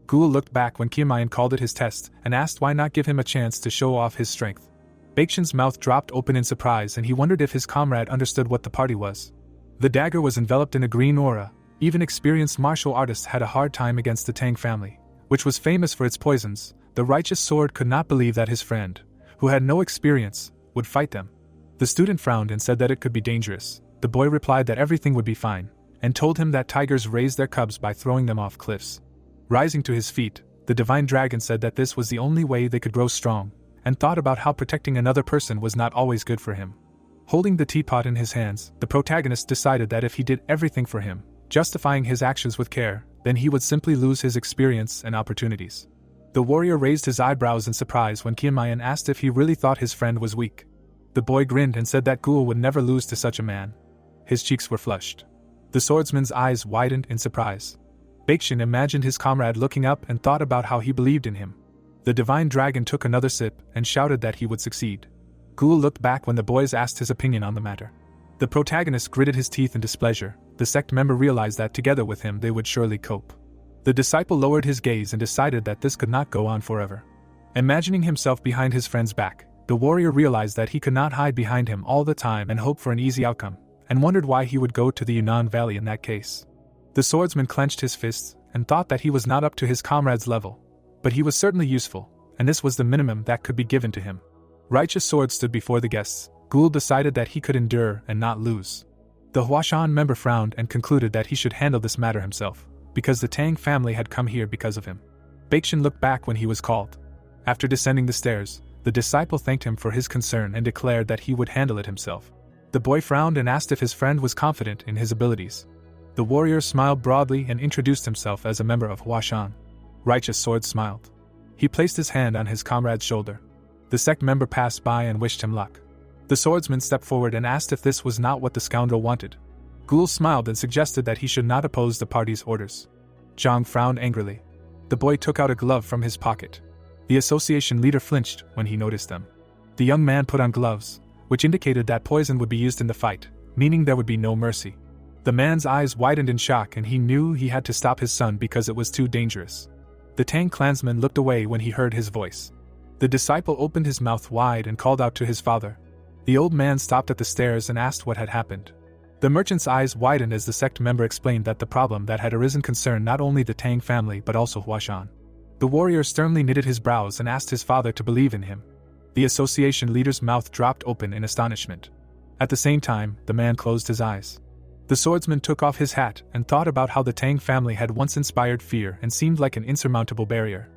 Ghoul looked back when Kiamayan called it his test and asked why not give him a chance to show off his strength. Bakshan's mouth dropped open in surprise and he wondered if his comrade understood what the party was. The dagger was enveloped in a green aura. Even experienced martial artists had a hard time against the Tang family, which was famous for its poisons. The Righteous Sword could not believe that his friend, who had no experience, would fight them. The student frowned and said that it could be dangerous. The boy replied that everything would be fine, and told him that tigers raise their cubs by throwing them off cliffs. Rising to his feet, the divine dragon said that this was the only way they could grow strong, and thought about how protecting another person was not always good for him. Holding the teapot in his hands, the protagonist decided that if he did everything for him, justifying his actions with care, then he would simply lose his experience and opportunities. The warrior raised his eyebrows in surprise when Kiamayan asked if he really thought his friend was weak. The boy grinned and said that Ghoul would never lose to such a man. His cheeks were flushed. The swordsman's eyes widened in surprise. Baeksin imagined his comrade looking up and thought about how he believed in him. The divine dragon took another sip and shouted that he would succeed. Ghoul looked back when the boys asked his opinion on the matter. The protagonist gritted his teeth in displeasure. The sect member realized that together with him they would surely cope. The disciple lowered his gaze and decided that this could not go on forever. Imagining himself behind his friend's back, the warrior realized that he could not hide behind him all the time and hope for an easy outcome, and wondered why he would go to the Yunnan Valley in that case. The swordsman clenched his fists and thought that he was not up to his comrade's level, but he was certainly useful, and this was the minimum that could be given to him. Righteous Sword stood before the guests. Ghoul decided that he could endure and not lose. The Huashan member frowned and concluded that he should handle this matter himself, because the Tang family had come here because of him. Baeksin looked back when he was called. After descending the stairs, the disciple thanked him for his concern and declared that he would handle it himself. The boy frowned and asked if his friend was confident in his abilities. The warrior smiled broadly and introduced himself as a member of Huashan. Righteous Sword smiled. He placed his hand on his comrade's shoulder. The sect member passed by and wished him luck. The swordsman stepped forward and asked if this was not what the scoundrel wanted. Ghoul smiled and suggested that he should not oppose the party's orders. Zhang frowned angrily. The boy took out a glove from his pocket. The association leader flinched when he noticed them. The young man put on gloves, which indicated that poison would be used in the fight, meaning there would be no mercy. The man's eyes widened in shock and he knew he had to stop his son because it was too dangerous. The Tang clansman looked away when he heard his voice. The disciple opened his mouth wide and called out to his father. The old man stopped at the stairs and asked what had happened. The merchant's eyes widened as the sect member explained that the problem that had arisen concerned not only the Tang family but also Huashan. The warrior sternly knitted his brows and asked his father to believe in him. The association leader's mouth dropped open in astonishment. At the same time, the man closed his eyes. The swordsman took off his hat and thought about how the Tang family had once inspired fear and seemed like an insurmountable barrier.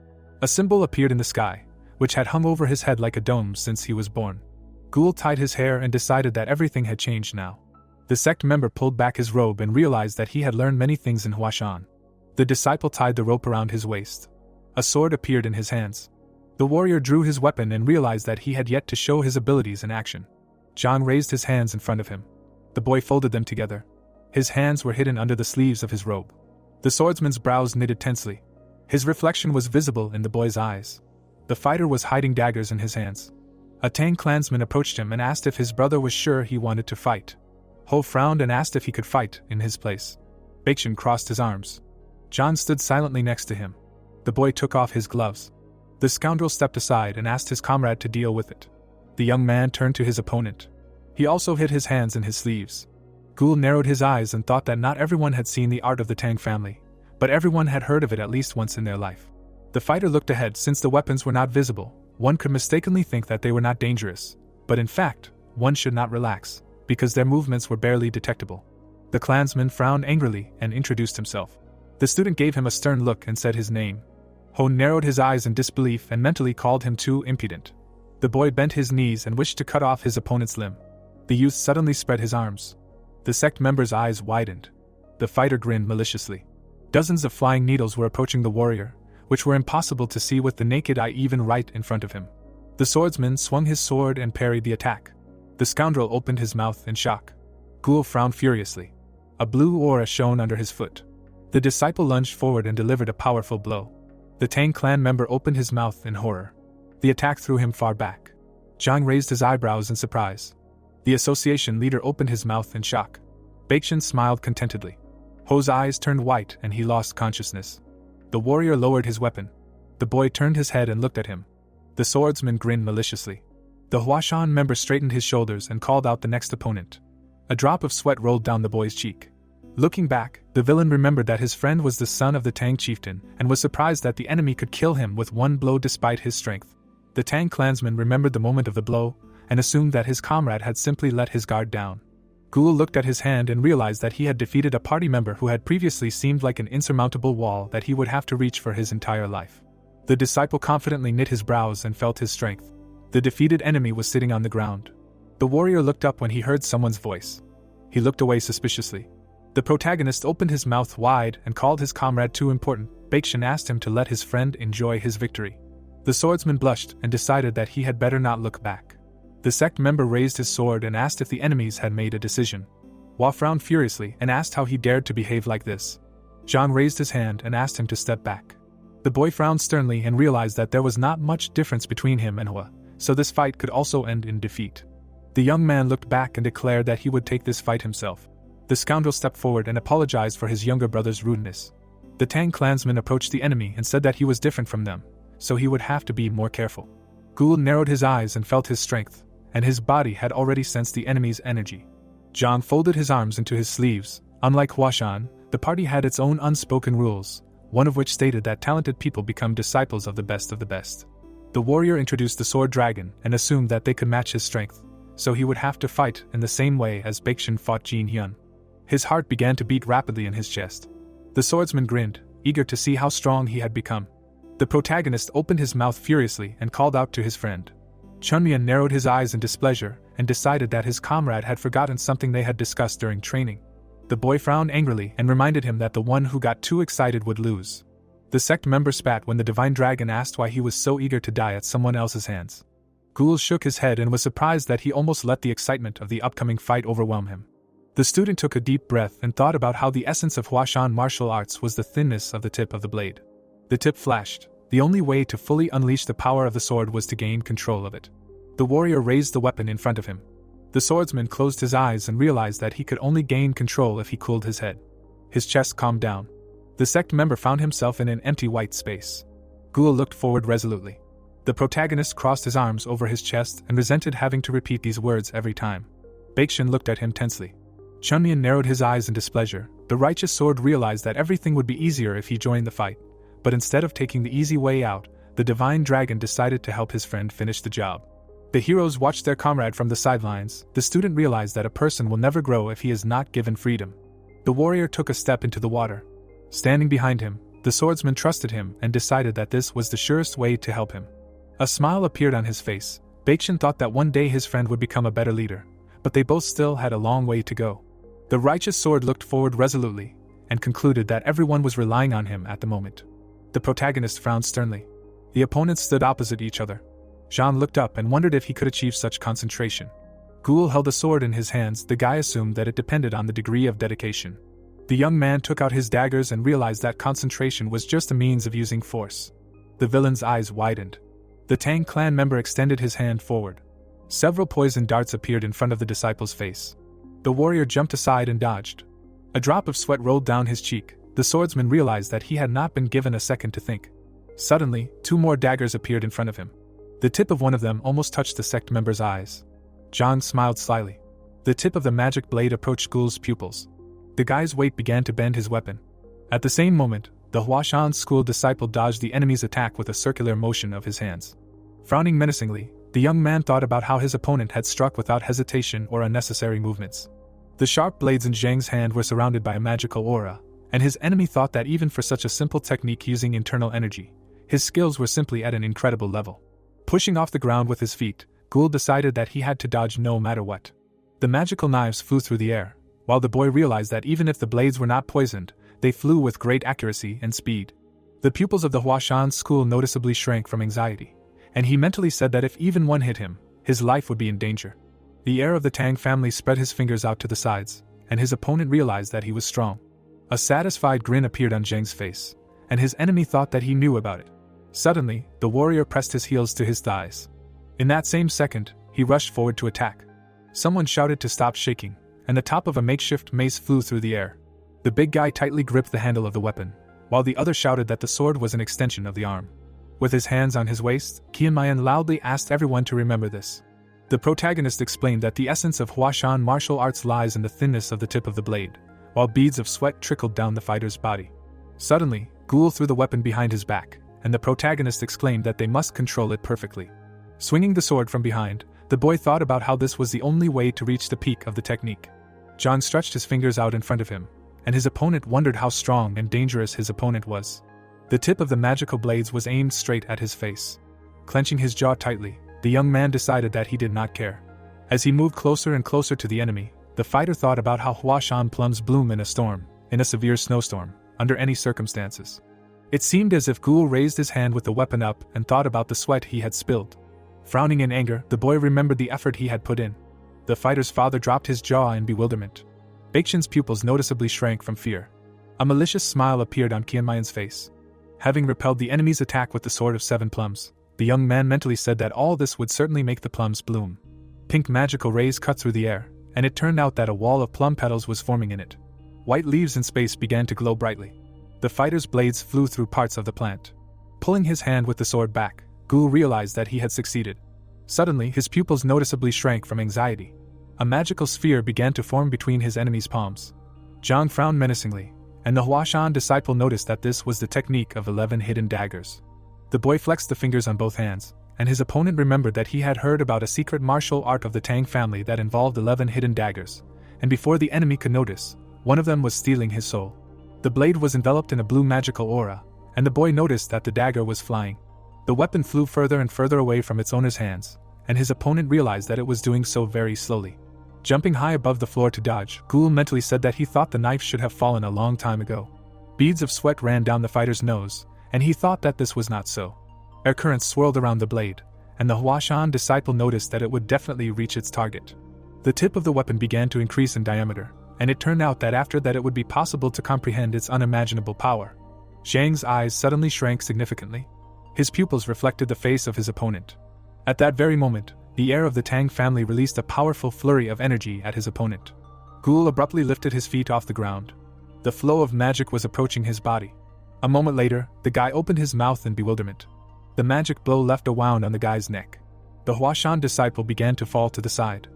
A symbol appeared in the sky, which had hung over his head like a dome since he was born. Ghoul tied his hair and decided that everything had changed now. The sect member pulled back his robe and realized that he had learned many things in Huashan. The disciple tied the rope around his waist. A sword appeared in his hands. The warrior drew his weapon and realized that he had yet to show his abilities in action. Zhang raised his hands in front of him. The boy folded them together. His hands were hidden under the sleeves of his robe. The swordsman's brows knitted tensely. His reflection was visible in the boy's eyes. The fighter was hiding daggers in his hands. A Tang clansman approached him and asked if his brother was sure he wanted to fight. Ho frowned and asked if he could fight in his place. Baeksin crossed his arms. Zhang stood silently next to him. The boy took off his gloves. The scoundrel stepped aside and asked his comrade to deal with it. The young man turned to his opponent. He also hid his hands in his sleeves. Ghoul narrowed his eyes and thought that not everyone had seen the art of the Tang family, but everyone had heard of it at least once in their life. The fighter looked ahead. Since the weapons were not visible, one could mistakenly think that they were not dangerous, but in fact, one should not relax, because their movements were barely detectable. The clansman frowned angrily and introduced himself. The student gave him a stern look and said his name. Ho narrowed his eyes in disbelief and mentally called him too impudent. The boy bent his knees and wished to cut off his opponent's limb. The youth suddenly spread his arms. The sect member's eyes widened. The fighter grinned maliciously. Dozens of flying needles were approaching the warrior, which were impossible to see with the naked eye even right in front of him. The swordsman swung his sword and parried the attack. The scoundrel opened his mouth in shock. Ghoul frowned furiously. A blue aura shone under his foot. The disciple lunged forward and delivered a powerful blow. The Tang clan member opened his mouth in horror. The attack threw him far back. Zhang raised his eyebrows in surprise. The association leader opened his mouth in shock. Baeksin smiled contentedly. Ho's eyes turned white and he lost consciousness. The warrior lowered his weapon. The boy turned his head and looked at him. The swordsman grinned maliciously. The Huashan member straightened his shoulders and called out the next opponent. A drop of sweat rolled down the boy's cheek. Looking back, the villain remembered that his friend was the son of the Tang chieftain and was surprised that the enemy could kill him with one blow despite his strength. The Tang clansman remembered the moment of the blow and assumed that his comrade had simply let his guard down. Ghoul looked at his hand and realized that he had defeated a party member who had previously seemed like an insurmountable wall that he would have to reach for his entire life. The disciple confidently knit his brows and felt his strength. The defeated enemy was sitting on the ground. The warrior looked up when he heard someone's voice. He looked away suspiciously. The protagonist opened his mouth wide and called his comrade too important. Baeksin asked him to let his friend enjoy his victory. The swordsman blushed and decided that he had better not look back. The sect member raised his sword and asked if the enemies had made a decision. Hua frowned furiously and asked how he dared to behave like this. Zhang raised his hand and asked him to step back. The boy frowned sternly and realized that there was not much difference between him and Hua, so this fight could also end in defeat. The young man looked back and declared that he would take this fight himself. The scoundrel stepped forward and apologized for his younger brother's rudeness. The Tang clansman approached the enemy and said that he was different from them, so he would have to be more careful. Ghoul narrowed his eyes and felt his strength, and his body had already sensed the enemy's energy. Zhang folded his arms into his sleeves. Unlike Huashan, the party had its own unspoken rules, one of which stated that talented people become disciples of the best of the best. The warrior introduced the sword dragon and assumed that they could match his strength, so he would have to fight in the same way as Baekshun fought Jin Hyun. His heart began to beat rapidly in his chest. The swordsman grinned, eager to see how strong he had become. The protagonist opened his mouth furiously and called out to his friend. Chunmian narrowed his eyes in displeasure and decided that his comrade had forgotten something they had discussed during training. The boy frowned angrily and reminded him that the one who got too excited would lose. The sect member spat when the divine dragon asked why he was so eager to die at someone else's hands. Ghoul shook his head and was surprised that he almost let the excitement of the upcoming fight overwhelm him. The student took a deep breath and thought about how the essence of Huashan martial arts was the thinness of the tip of the blade. The tip flashed. The only way to fully unleash the power of the sword was to gain control of it. The warrior raised the weapon in front of him. The swordsman closed his eyes and realized that he could only gain control if he cooled his head. His chest calmed down. The sect member found himself in an empty white space. Ghoul looked forward resolutely. The protagonist crossed his arms over his chest and resented having to repeat these words every time. Baekshun looked at him tensely. Chunmian narrowed his eyes in displeasure. The righteous sword realized that everything would be easier if he joined the fight, but instead of taking the easy way out, the divine dragon decided to help his friend finish the job. The heroes watched their comrade from the sidelines. The student realized that a person will never grow if he is not given freedom. The warrior took a step into the water. Standing behind him, the swordsman trusted him and decided that this was the surest way to help him. A smile appeared on his face. Baekshun thought that one day his friend would become a better leader, but they both still had a long way to go. The righteous sword looked forward resolutely and concluded that everyone was relying on him at the moment. The protagonist frowned sternly. The opponents stood opposite each other. Zhang looked up and wondered if he could achieve such concentration. Ghoul held a sword in his hands. The guy assumed that it depended on the degree of dedication. The young man took out his daggers and realized that concentration was just a means of using force. The villain's eyes widened. The Tang clan member extended his hand forward. Several poison darts appeared in front of the disciple's face. The warrior jumped aside and dodged. A drop of sweat rolled down his cheek. The swordsman realized that he had not been given a second to think. Suddenly, 2 more daggers appeared in front of him. The tip of one of them almost touched the sect member's eyes. Zhang smiled slyly. The tip of the magic blade approached Ghoul's pupils. The guy's weight began to bend his weapon. At the same moment, the Huashan school disciple dodged the enemy's attack with a circular motion of his hands. Frowning menacingly, the young man thought about how his opponent had struck without hesitation or unnecessary movements. The sharp blades in Zhang's hand were surrounded by a magical aura, and his enemy thought that even for such a simple technique using internal energy, his skills were simply at an incredible level. Pushing off the ground with his feet, Ghoul decided that he had to dodge no matter what. The magical knives flew through the air, while the boy realized that even if the blades were not poisoned, they flew with great accuracy and speed. The pupils of the Huashan school noticeably shrank from anxiety, and he mentally said that if even one hit him, his life would be in danger. The heir of the Tang family spread his fingers out to the sides, and his opponent realized that he was strong. A satisfied grin appeared on Zhang's face, and his enemy thought that he knew about it. Suddenly, the warrior pressed his heels to his thighs. In that same second, he rushed forward to attack. Someone shouted to stop shaking, and the top of a makeshift mace flew through the air. The big guy tightly gripped the handle of the weapon, while the other shouted that the sword was an extension of the arm. With his hands on his waist, Qianmayan loudly asked everyone to remember this. The protagonist explained that the essence of Huashan martial arts lies in the thinness of the tip of the blade, while beads of sweat trickled down the fighter's body. Suddenly, Ghoul threw the weapon behind his back, and the protagonist exclaimed that they must control it perfectly. Swinging the sword from behind, the boy thought about how this was the only way to reach the peak of the technique. Zhang stretched his fingers out in front of him, and his opponent wondered how strong and dangerous his opponent was. The tip of the magical blades was aimed straight at his face. Clenching his jaw tightly, the young man decided that he did not care. As he moved closer and closer to the enemy, the fighter thought about how Huashan plums bloom in a storm, in a severe snowstorm, under any circumstances. It seemed as if Ghoul raised his hand with the weapon up and thought about the sweat he had spilled. Frowning in anger, the boy remembered the effort he had put in. The fighter's father dropped his jaw in bewilderment. Baekshun's pupils noticeably shrank from fear. A malicious smile appeared on Qianmayan's face. Having repelled the enemy's attack with the Sword of 7 Plums, the young man mentally said that all this would certainly make the plums bloom. Pink magical rays cut through the air, and it turned out that a wall of plum petals was forming in it. White leaves in space began to glow brightly. The fighter's blades flew through parts of the plant. Pulling his hand with the sword back, Ghoul realized that he had succeeded. Suddenly, his pupils noticeably shrank from anxiety. A magical sphere began to form between his enemy's palms. Zhang frowned menacingly, and the Huashan disciple noticed that this was the technique of 11 hidden daggers. The boy flexed the fingers on both hands, and his opponent remembered that he had heard about a secret martial art of the Tang family that involved 11 hidden daggers, and before the enemy could notice, one of them was stealing his soul. The blade was enveloped in a blue magical aura, and the boy noticed that the dagger was flying. The weapon flew further and further away from its owner's hands, and his opponent realized that it was doing so very slowly. Jumping high above the floor to dodge, Ghoul mentally said that he thought the knife should have fallen a long time ago. Beads of sweat ran down the fighter's nose, and he thought that this was not so. Air currents swirled around the blade, and the Huashan disciple noticed that it would definitely reach its target. The tip of the weapon began to increase in diameter, and it turned out that after that it would be possible to comprehend its unimaginable power. Zhang's eyes suddenly shrank significantly. His pupils reflected the face of his opponent. At that very moment, the heir of the Tang family released a powerful flurry of energy at his opponent. Ghoul abruptly lifted his feet off the ground. The flow of magic was approaching his body. A moment later, the guy opened his mouth in bewilderment. The magic blow left a wound on the guy's neck. The Huashan disciple began to fall to the side.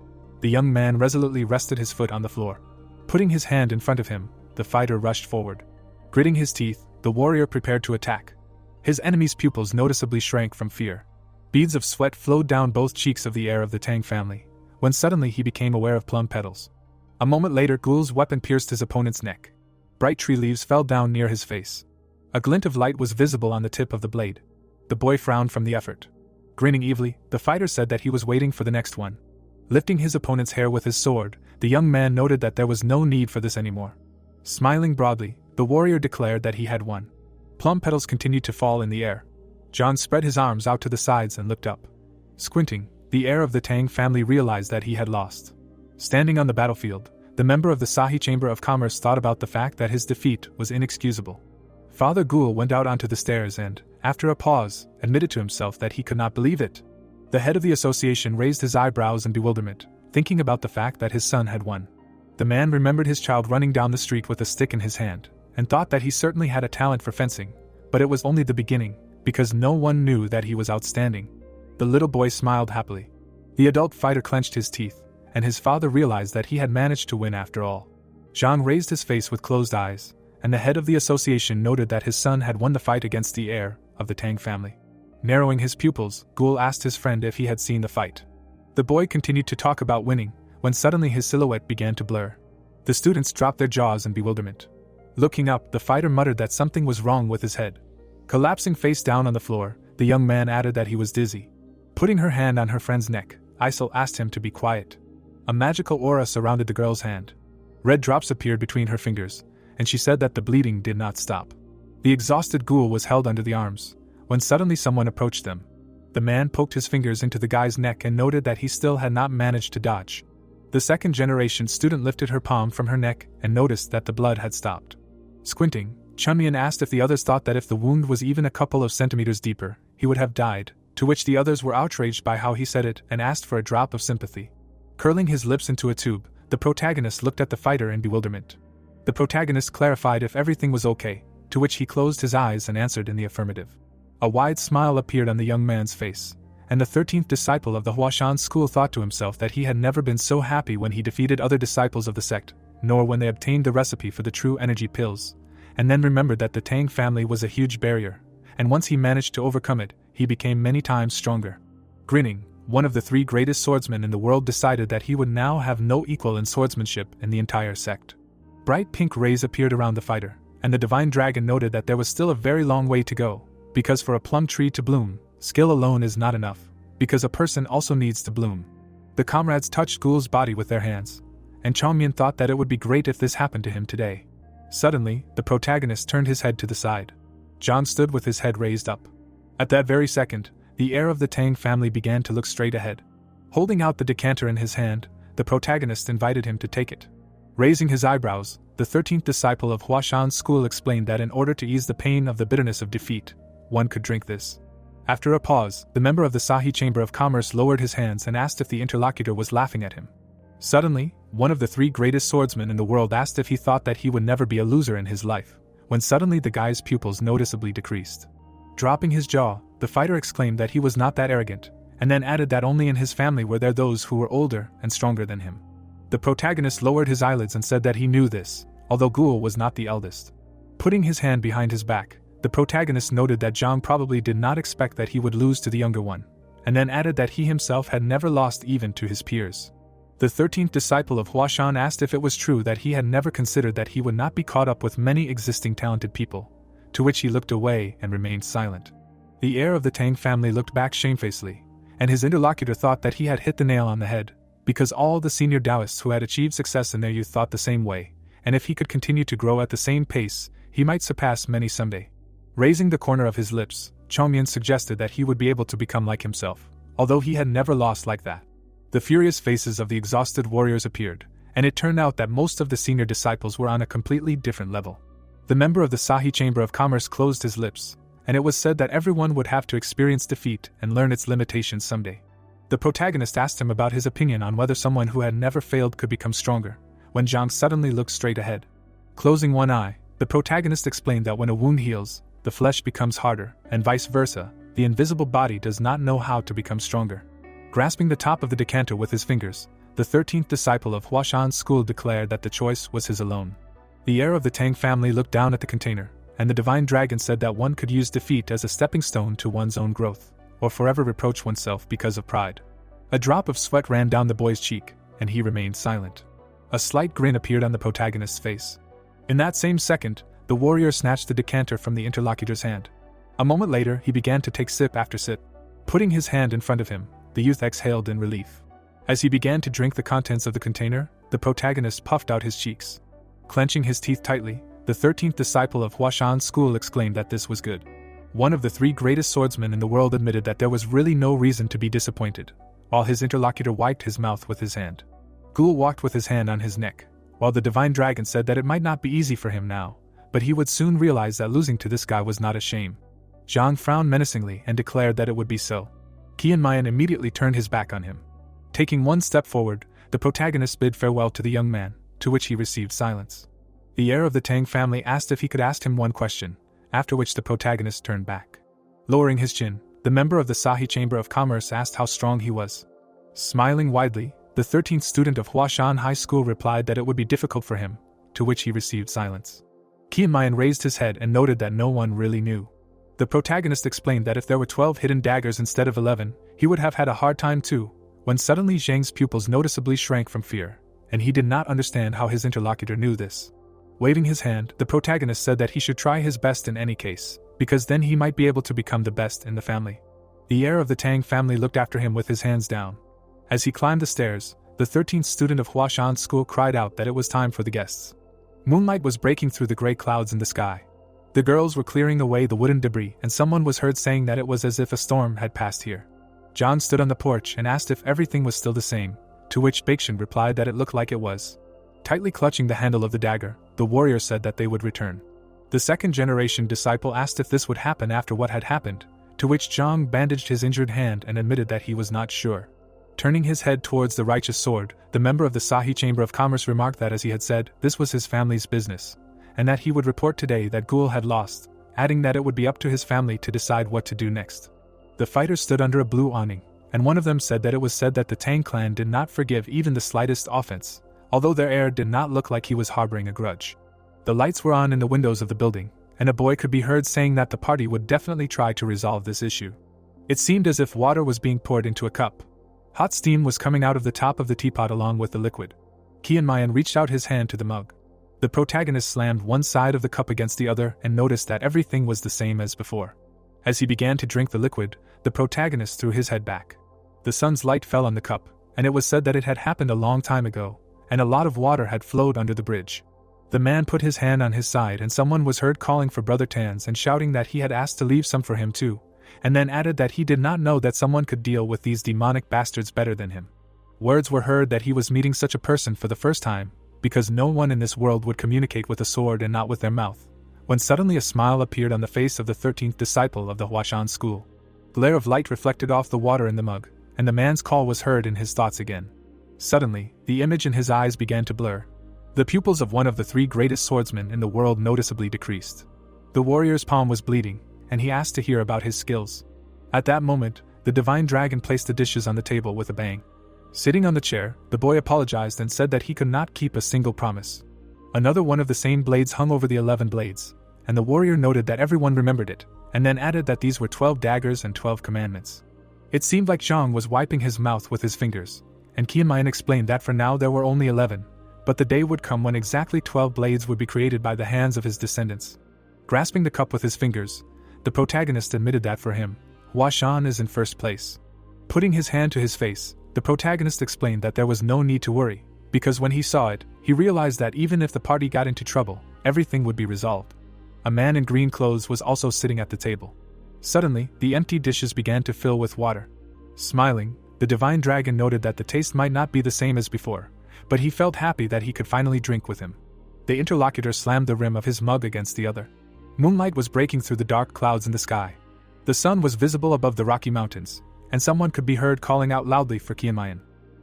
The young man resolutely rested his foot on the floor. Putting his hand in front of him, the fighter rushed forward. Gritting his teeth, the warrior prepared to attack. His enemy's pupils noticeably shrank from fear. Beads of sweat flowed down both cheeks of the heir of the Tang family, when suddenly he became aware of plum petals. A moment later, Ghoul's weapon pierced his opponent's neck. Bright tree leaves fell down near his face. A glint of light was visible on the tip of the blade. The boy frowned from the effort. Grinning evilly, the fighter said that he was waiting for the next one. Lifting his opponent's hair with his sword, the young man noted that there was no need for this anymore. Smiling broadly, the warrior declared that he had won. Plum petals continued to fall in the air. John spread his arms out to the sides and looked up. Squinting, the heir of the Tang family realized that he had lost. Standing on the battlefield, the member of the Sahi Chamber of Commerce thought about the fact that his defeat was inexcusable. Father Ghoul went out onto the stairs and, after a pause, admitted to himself that he could not believe it. The head of the association raised his eyebrows in bewilderment, thinking about the fact that his son had won. The man remembered his child running down the street with a stick in his hand, and thought that he certainly had a talent for fencing, but it was only the beginning, because no one knew that he was outstanding. The little boy smiled happily. The adult fighter clenched his teeth, and his father realized that he had managed to win after all. Zhang raised his face with closed eyes, and the head of the association noted that his son had won the fight against the heir of the Tang family. Narrowing his pupils, Ghoul asked his friend if he had seen the fight. The boy continued to talk about winning, when suddenly his silhouette began to blur. The students dropped their jaws in bewilderment. Looking up, the fighter muttered that something was wrong with his head. Collapsing face down on the floor, the young man added that he was dizzy. Putting her hand on her friend's neck, Isel asked him to be quiet. A magical aura surrounded the girl's hand. Red drops appeared between her fingers, and she said that the bleeding did not stop. The exhausted Ghoul was held under the arms, when suddenly someone approached them. The man poked his fingers into the guy's neck and noted that he still had not managed to dodge. The second-generation student lifted her palm from her neck and noticed that the blood had stopped. Squinting, Chunmian asked if the others thought that if the wound was even a couple of centimeters deeper, he would have died, to which the others were outraged by how he said it and asked for a drop of sympathy. Curling his lips into a tube, the protagonist looked at the fighter in bewilderment. The protagonist clarified if everything was okay, to which he closed his eyes and answered in the affirmative. A wide smile appeared on the young man's face, and the 13th disciple of the Huashan school thought to himself that he had never been so happy when he defeated other disciples of the sect, nor when they obtained the recipe for the true energy pills, and then remembered that the Tang family was a huge barrier, and once he managed to overcome it, he became many times stronger. Grinning, one of the 3 greatest swordsmen in the world decided that he would now have no equal in swordsmanship in the entire sect. Bright pink rays appeared around the fighter, and the divine dragon noted that there was still a very long way to go, because for a plum tree to bloom, skill alone is not enough, because a person also needs to bloom. The comrades touched Ghoul's body with their hands, and Chongmian thought that it would be great if this happened to him today. Suddenly, the protagonist turned his head to the side. John stood with his head raised up. At that very second, the heir of the Tang family began to look straight ahead. Holding out the decanter in his hand, the protagonist invited him to take it. Raising his eyebrows, the 13th disciple of Huashan's school explained that in order to ease the pain of the bitterness of defeat, one could drink this. After a pause, the member of the Sahi Chamber of Commerce lowered his hands and asked if the interlocutor was laughing at him. Suddenly, one of the 3 greatest swordsmen in the world asked if he thought that he would never be a loser in his life, when suddenly the guy's pupils noticeably decreased. Dropping his jaw, the fighter exclaimed that he was not that arrogant, and then added that only in his family were there those who were older and stronger than him. The protagonist lowered his eyelids and said that he knew this, although Ghoul was not the eldest. Putting his hand behind his back, the protagonist noted that Zhang probably did not expect that he would lose to the younger one, and then added that he himself had never lost even to his peers. The 13th disciple of Huashan asked if it was true that he had never considered that he would not be caught up with many existing talented people, to which he looked away and remained silent. The heir of the Tang family looked back shamefacedly, and his interlocutor thought that he had hit the nail on the head, because all the senior Taoists who had achieved success in their youth thought the same way, and if he could continue to grow at the same pace, he might surpass many someday. Raising the corner of his lips, Chongmian suggested that he would be able to become like himself, although he had never lost like that. The furious faces of the exhausted warriors appeared, and it turned out that most of the senior disciples were on a completely different level. The member of the Sahi Chamber of Commerce closed his lips, and it was said that everyone would have to experience defeat and learn its limitations someday. The protagonist asked him about his opinion on whether someone who had never failed could become stronger, when Zhang suddenly looked straight ahead. Closing one eye, the protagonist explained that when a wound heals, the flesh becomes harder, and vice versa, the invisible body does not know how to become stronger. Grasping the top of the decanter with his fingers, the 13th disciple of Huashan's school declared that the choice was his alone. The heir of the Tang family looked down at the container, and the divine dragon said that one could use defeat as a stepping stone to one's own growth, or forever reproach oneself because of pride. A drop of sweat ran down the boy's cheek, and he remained silent. A slight grin appeared on the protagonist's face. In that same second, the warrior snatched the decanter from the interlocutor's hand. A moment later, he began to take sip after sip. Putting his hand in front of him, the youth exhaled in relief. As he began to drink the contents of the container, the protagonist puffed out his cheeks. Clenching his teeth tightly, the 13th disciple of Huashan's school exclaimed that this was good. One of the 3 greatest swordsmen in the world admitted that there was really no reason to be disappointed, while his interlocutor wiped his mouth with his hand. Ghoul walked with his hand on his neck, while the divine dragon said that it might not be easy for him now, but he would soon realize that losing to this guy was not a shame. Zhang frowned menacingly and declared that it would be so. Qian Mayan immediately turned his back on him. Taking one step forward, the protagonist bid farewell to the young man, to which he received silence. The heir of the Tang family asked if he could ask him one question, after which the protagonist turned back. Lowering his chin, the member of the Sahi Chamber of Commerce asked how strong he was. Smiling widely, the 13th student of Huashan High School replied that it would be difficult for him, to which he received silence. Qian Mayan raised his head and noted that no one really knew. The protagonist explained that if there were 12 hidden daggers instead of 11, he would have had a hard time too, when suddenly Zhang's pupils noticeably shrank from fear, and he did not understand how his interlocutor knew this. Waving his hand, the protagonist said that he should try his best in any case, because then he might be able to become the best in the family. The heir of the Tang family looked after him with his hands down. As he climbed the stairs, the 13th student of Huashan's school cried out that it was time for the guests. Moonlight was breaking through the gray clouds in the sky. The girls were clearing away the wooden debris, and someone was heard saying that it was as if a storm had passed here. John stood on the porch and asked if everything was still the same, to which Baekshun replied that it looked like it was. Tightly clutching the handle of the dagger, the warrior said that they would return. The second-generation disciple asked if this would happen after what had happened, to which Zhang bandaged his injured hand and admitted that he was not sure. Turning his head towards the righteous sword, the member of the Sahi Chamber of Commerce remarked that as he had said, this was his family's business, and that he would report today that Ghoul had lost, adding that it would be up to his family to decide what to do next. The fighters stood under a blue awning, and one of them said that it was said that the Tang clan did not forgive even the slightest offense, although their heir did not look like he was harboring a grudge. The lights were on in the windows of the building, and a boy could be heard saying that the party would definitely try to resolve this issue. It seemed as if water was being poured into a cup. Hot steam was coming out of the top of the teapot along with the liquid. Qian Mayan reached out his hand to the mug. The protagonist slammed one side of the cup against the other and noticed that everything was the same as before. As he began to drink the liquid, the protagonist threw his head back. The sun's light fell on the cup, and it was said that it had happened a long time ago, and a lot of water had flowed under the bridge. The man put his hand on his side and someone was heard calling for Brother Tans and shouting that he had asked to leave some for him too, and then added that he did not know that someone could deal with these demonic bastards better than him. Words were heard that he was meeting such a person for the first time, because no one in this world would communicate with a sword and not with their mouth, when suddenly a smile appeared on the face of the 13th disciple of the Huashan school. Glare of light reflected off the water in the mug, and the man's call was heard in his thoughts again. Suddenly, the image in his eyes began to blur. The pupils of one of the 3 greatest swordsmen in the world noticeably decreased. The warrior's palm was bleeding, and he asked to hear about his skills. At that moment, the divine dragon placed the dishes on the table with a bang. Sitting on the chair, the boy apologized and said that he could not keep a single promise. Another one of the same blades hung over the 11 blades, and the warrior noted that everyone remembered it, and then added that these were 12 daggers and 12 commandments. It seemed like Zhang was wiping his mouth with his fingers, and Qianmayan explained that for now there were only 11, but the day would come when exactly 12 blades would be created by the hands of his descendants. Grasping the cup with his fingers, the protagonist admitted that for him, Huashan is in first place. Putting his hand to his face, the protagonist explained that there was no need to worry, because when he saw it, he realized that even if the party got into trouble, everything would be resolved. A man in green clothes was also sitting at the table. Suddenly, the empty dishes began to fill with water. Smiling, the divine dragon noted that the taste might not be the same as before, but he felt happy that he could finally drink with him. The interlocutor slammed the rim of his mug against the other. Moonlight was breaking through the dark clouds in the sky. The sun was visible above the Rocky Mountains, and someone could be heard calling out loudly for Qianmayan.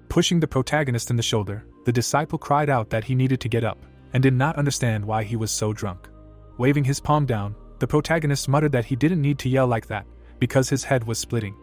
Pushing the protagonist in the shoulder, the disciple cried out that he needed to get up, and did not understand why he was so drunk. Waving his palm down, the protagonist muttered that he didn't need to yell like that, because his head was splitting.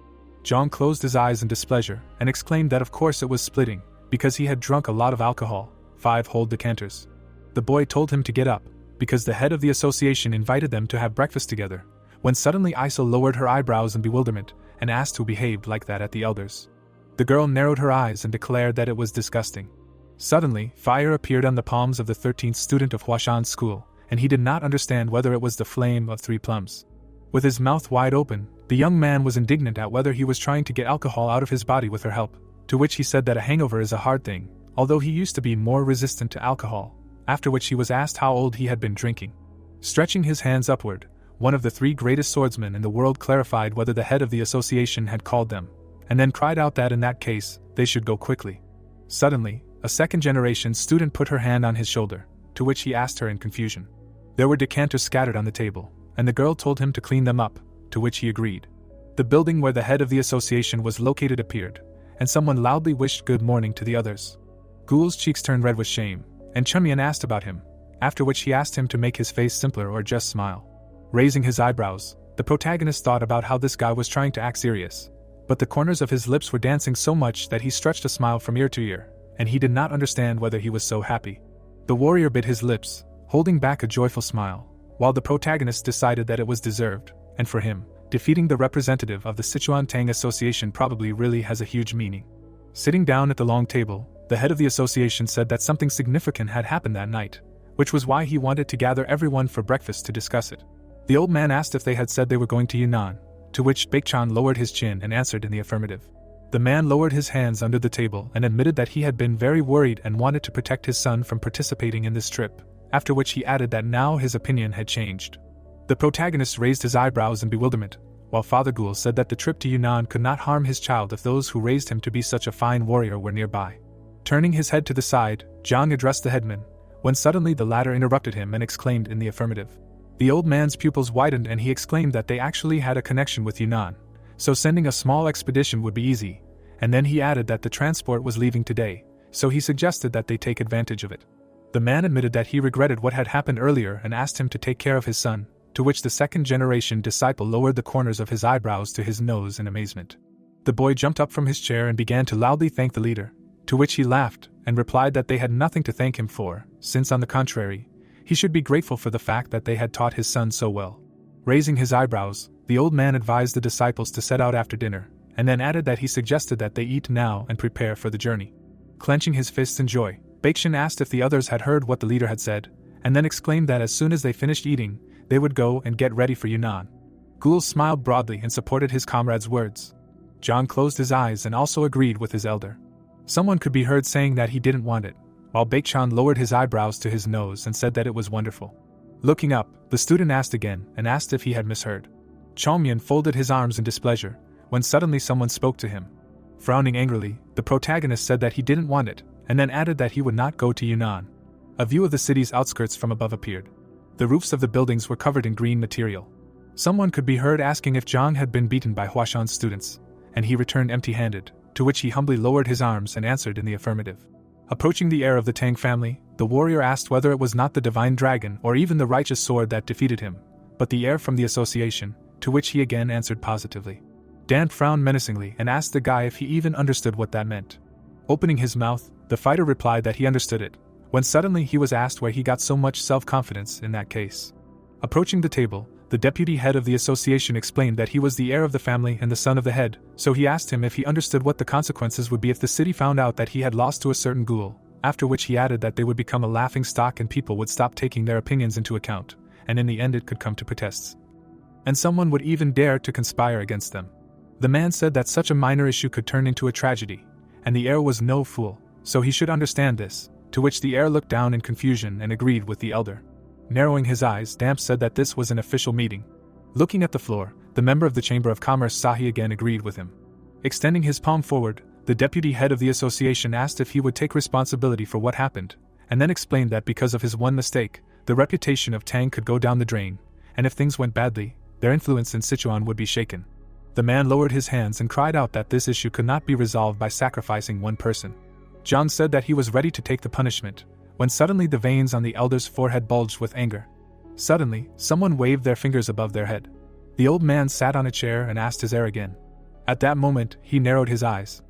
Zhang closed his eyes in displeasure, and exclaimed that of course it was splitting, because he had drunk a lot of alcohol, 5 whole decanters. The boy told him to get up, because the head of the association invited them to have breakfast together, when suddenly Isa lowered her eyebrows in bewilderment, and asked who behaved like that at the elders. The girl narrowed her eyes and declared that it was disgusting. Suddenly, fire appeared on the palms of the 13th student of Huashan's school, and he did not understand whether it was the flame of 3 plums. With his mouth wide open, the young man was indignant at whether he was trying to get alcohol out of his body with her help, to which he said that a hangover is a hard thing, although he used to be more resistant to alcohol, after which he was asked how old he had been drinking. Stretching his hands upward, one of the 3 greatest swordsmen in the world clarified whether the head of the association had called them, and then cried out that in that case, they should go quickly. Suddenly, a second-generation student put her hand on his shoulder, to which he asked her in confusion. There were decanters scattered on the table, and the girl told him to clean them up, to which he agreed. The building where the head of the association was located appeared, and someone loudly wished good morning to the others. Gul's cheeks turned red with shame, and Chumyan asked about him, after which he asked him to make his face simpler or just smile. Raising his eyebrows, the protagonist thought about how this guy was trying to act serious, but the corners of his lips were dancing so much that he stretched a smile from ear to ear, and he did not understand whether he was so happy. The warrior bit his lips, holding back a joyful smile, while the protagonist decided that it was deserved, and for him, defeating the representative of the Sichuan Tang Association probably really has a huge meaning. Sitting down at the long table, the head of the association said that something significant had happened that night, which was why he wanted to gather everyone for breakfast to discuss it. The old man asked if they had said they were going to Yunnan, to which Baekchan lowered his chin and answered in the affirmative. The man lowered his hands under the table and admitted that he had been very worried and wanted to protect his son from participating in this trip, after which he added that now his opinion had changed. The protagonist raised his eyebrows in bewilderment, while Father Gul said that the trip to Yunnan could not harm his child if those who raised him to be such a fine warrior were nearby. Turning his head to the side, Zhang addressed the headman, when suddenly the latter interrupted him and exclaimed in the affirmative. The old man's pupils widened and he exclaimed that they actually had a connection with Yunnan, so sending a small expedition would be easy, and then he added that the transport was leaving today, so he suggested that they take advantage of it. The man admitted that he regretted what had happened earlier and asked him to take care of his son, to which the second-generation disciple lowered the corners of his eyebrows to his nose in amazement. The boy jumped up from his chair and began to loudly thank the leader, to which he laughed and replied that they had nothing to thank him for, since on the contrary, he should be grateful for the fact that they had taught his son so well. Raising his eyebrows, the old man advised the disciples to set out after dinner, and then added that he suggested that they eat now and prepare for the journey. Clenching his fists in joy, Baekchan asked if the others had heard what the leader had said, and then exclaimed that as soon as they finished eating, they would go and get ready for Yunnan. Gul smiled broadly and supported his comrade's words. Zhang closed his eyes and also agreed with his elder. Someone could be heard saying that he didn't want it, while Baekchan lowered his eyebrows to his nose and said that it was wonderful. Looking up, the student asked again and asked if he had misheard. Chomyan folded his arms in displeasure, when suddenly someone spoke to him. Frowning angrily, the protagonist said that he didn't want it, and then added that he would not go to Yunnan. A view of the city's outskirts from above appeared. The roofs of the buildings were covered in green material. Someone could be heard asking if Zhang had been beaten by Huashan's students, and he returned empty-handed, to which he humbly lowered his arms and answered in the affirmative. Approaching the heir of the Tang family, the warrior asked whether it was not the divine dragon or even the righteous sword that defeated him, but the heir from the association, to which he again answered positively. Dan frowned menacingly and asked the guy if he even understood what that meant. Opening his mouth, the fighter replied that he understood it, when suddenly he was asked where he got so much self-confidence in that case. Approaching the table, the deputy head of the association explained that he was the heir of the family and the son of the head, so he asked him if he understood what the consequences would be if the city found out that he had lost to a certain ghoul, after which he added that they would become a laughing stock and people would stop taking their opinions into account, and in the end it could come to protests. And someone would even dare to conspire against them. The man said that such a minor issue could turn into a tragedy, and the heir was no fool, so he should understand this, to which the heir looked down in confusion and agreed with the elder. Narrowing his eyes, Damp said that this was an official meeting. Looking at the floor, the member of the Chamber of Commerce Sahi again agreed with him. Extending his palm forward, the deputy head of the association asked if he would take responsibility for what happened, and then explained that because of his one mistake, the reputation of Tang could go down the drain, and if things went badly, their influence in Sichuan would be shaken. The man lowered his hands and cried out that this issue could not be resolved by sacrificing one person. Zhang said that he was ready to take the punishment, when suddenly the veins on the elder's forehead bulged with anger. Suddenly, someone waved their fingers above their head. The old man sat on a chair and asked his heir again. At that moment, he narrowed his eyes.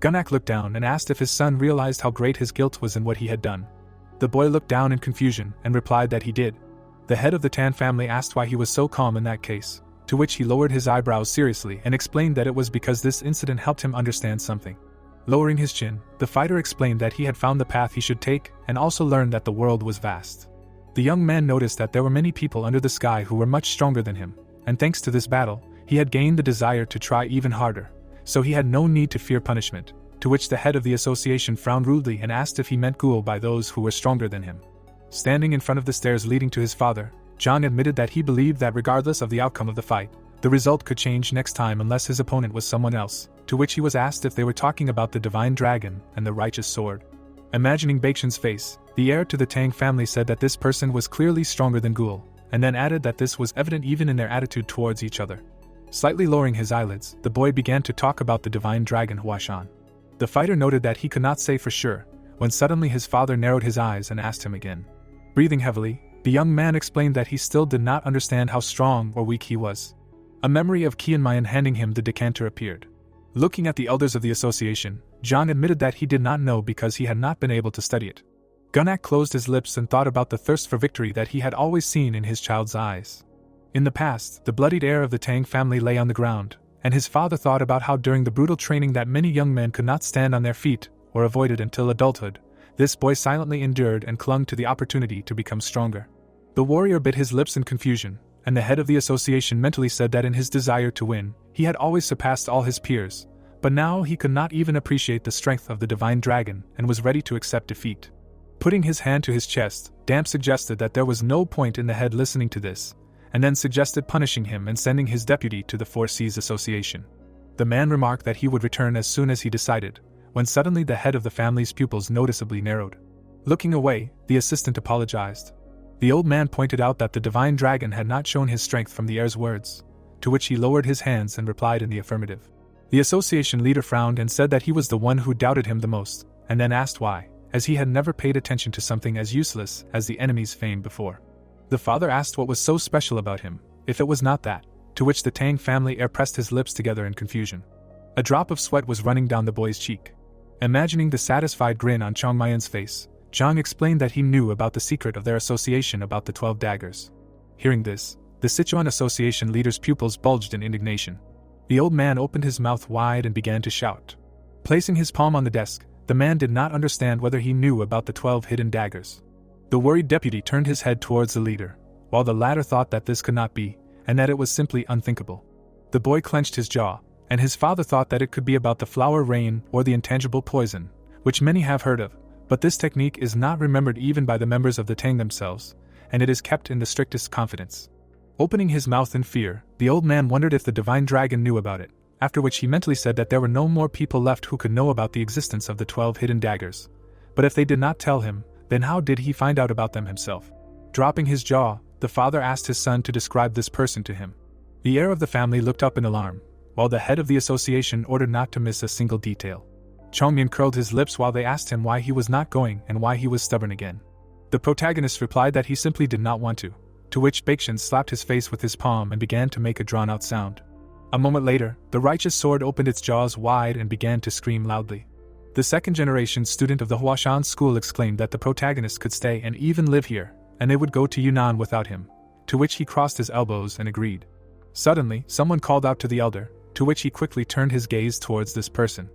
Gunak looked down and asked if his son realized how great his guilt was in what he had done. The boy looked down in confusion and replied that he did. The head of the Tan family asked why he was so calm in that case, to which he lowered his eyebrows seriously and explained that it was because this incident helped him understand something. Lowering his chin, the fighter explained that he had found the path he should take and also learned that the world was vast. The young man noticed that there were many people under the sky who were much stronger than him, and thanks to this battle, he had gained the desire to try even harder, so he had no need to fear punishment, to which the head of the association frowned rudely and asked if he meant ghoul by those who were stronger than him. Standing in front of the stairs leading to his father, John admitted that he believed that regardless of the outcome of the fight, the result could change next time unless his opponent was someone else, to which he was asked if they were talking about the divine dragon and the righteous sword. Imagining Baekshun's face, the heir to the Tang family said that this person was clearly stronger than Ghoul, and then added that this was evident even in their attitude towards each other. Slightly lowering his eyelids, the boy began to talk about the divine dragon Huashan. The fighter noted that he could not say for sure, when suddenly his father narrowed his eyes and asked him again. Breathing heavily, the young man explained that he still did not understand how strong or weak he was. A memory of Qian Mayan handing him the decanter appeared. Looking at the elders of the association, Zhang admitted that he did not know because he had not been able to study it. Gunak closed his lips and thought about the thirst for victory that he had always seen in his child's eyes. In the past, the bloodied heir of the Tang family lay on the ground, and his father thought about how during the brutal training that many young men could not stand on their feet, or avoided until adulthood, this boy silently endured and clung to the opportunity to become stronger. The warrior bit his lips in confusion, and the head of the association mentally said that in his desire to win, he had always surpassed all his peers, but now he could not even appreciate the strength of the divine dragon and was ready to accept defeat. Putting his hand to his chest, Damp suggested that there was no point in the head listening to this, and then suggested punishing him and sending his deputy to the Four Seas Association. The man remarked that he would return as soon as he decided, when suddenly the head of the family's pupils noticeably narrowed. Looking away, the assistant apologized. The old man pointed out that the divine dragon had not shown his strength from the heir's words, to which he lowered his hands and replied in the affirmative. The association leader frowned and said that he was the one who doubted him the most, and then asked why, as he had never paid attention to something as useless as the enemy's fame before. The father asked what was so special about him, if it was not that, to which the Tang family heir pressed his lips together in confusion. A drop of sweat was running down the boy's cheek. Imagining the satisfied grin on Chong Mayan's face, Zhang explained that he knew about the secret of their association about the 12 daggers. Hearing this, the Sichuan Association leader's pupils bulged in indignation. The old man opened his mouth wide and began to shout. Placing his palm on the desk, the man did not understand whether he knew about the 12 hidden daggers. The worried deputy turned his head towards the leader, while the latter thought that this could not be, and that it was simply unthinkable. The boy clenched his jaw, and his father thought that it could be about the flower rain or the intangible poison, which many have heard of, but this technique is not remembered even by the members of the Tang themselves, and it is kept in the strictest confidence. Opening his mouth in fear, the old man wondered if the divine dragon knew about it, after which he mentally said that there were no more people left who could know about the existence of the 12 hidden daggers. But if they did not tell him, Then how did he find out about them himself? Dropping his jaw, the father asked his son to describe this person to him. The heir of the family looked up in alarm, while the head of the association ordered not to miss a single detail. Chongmyun curled his lips while they asked him why he was not going and why he was stubborn again. The protagonist replied that he simply did not want to which Baekhyun slapped his face with his palm and began to make a drawn-out sound. A moment later, the righteous sword opened its jaws wide and began to scream loudly. The second-generation student of the Huashan school exclaimed that the protagonist could stay and even live here, and they would go to Yunnan without him, to which he crossed his elbows and agreed. Suddenly, someone called out to the elder, to which he quickly turned his gaze towards this person.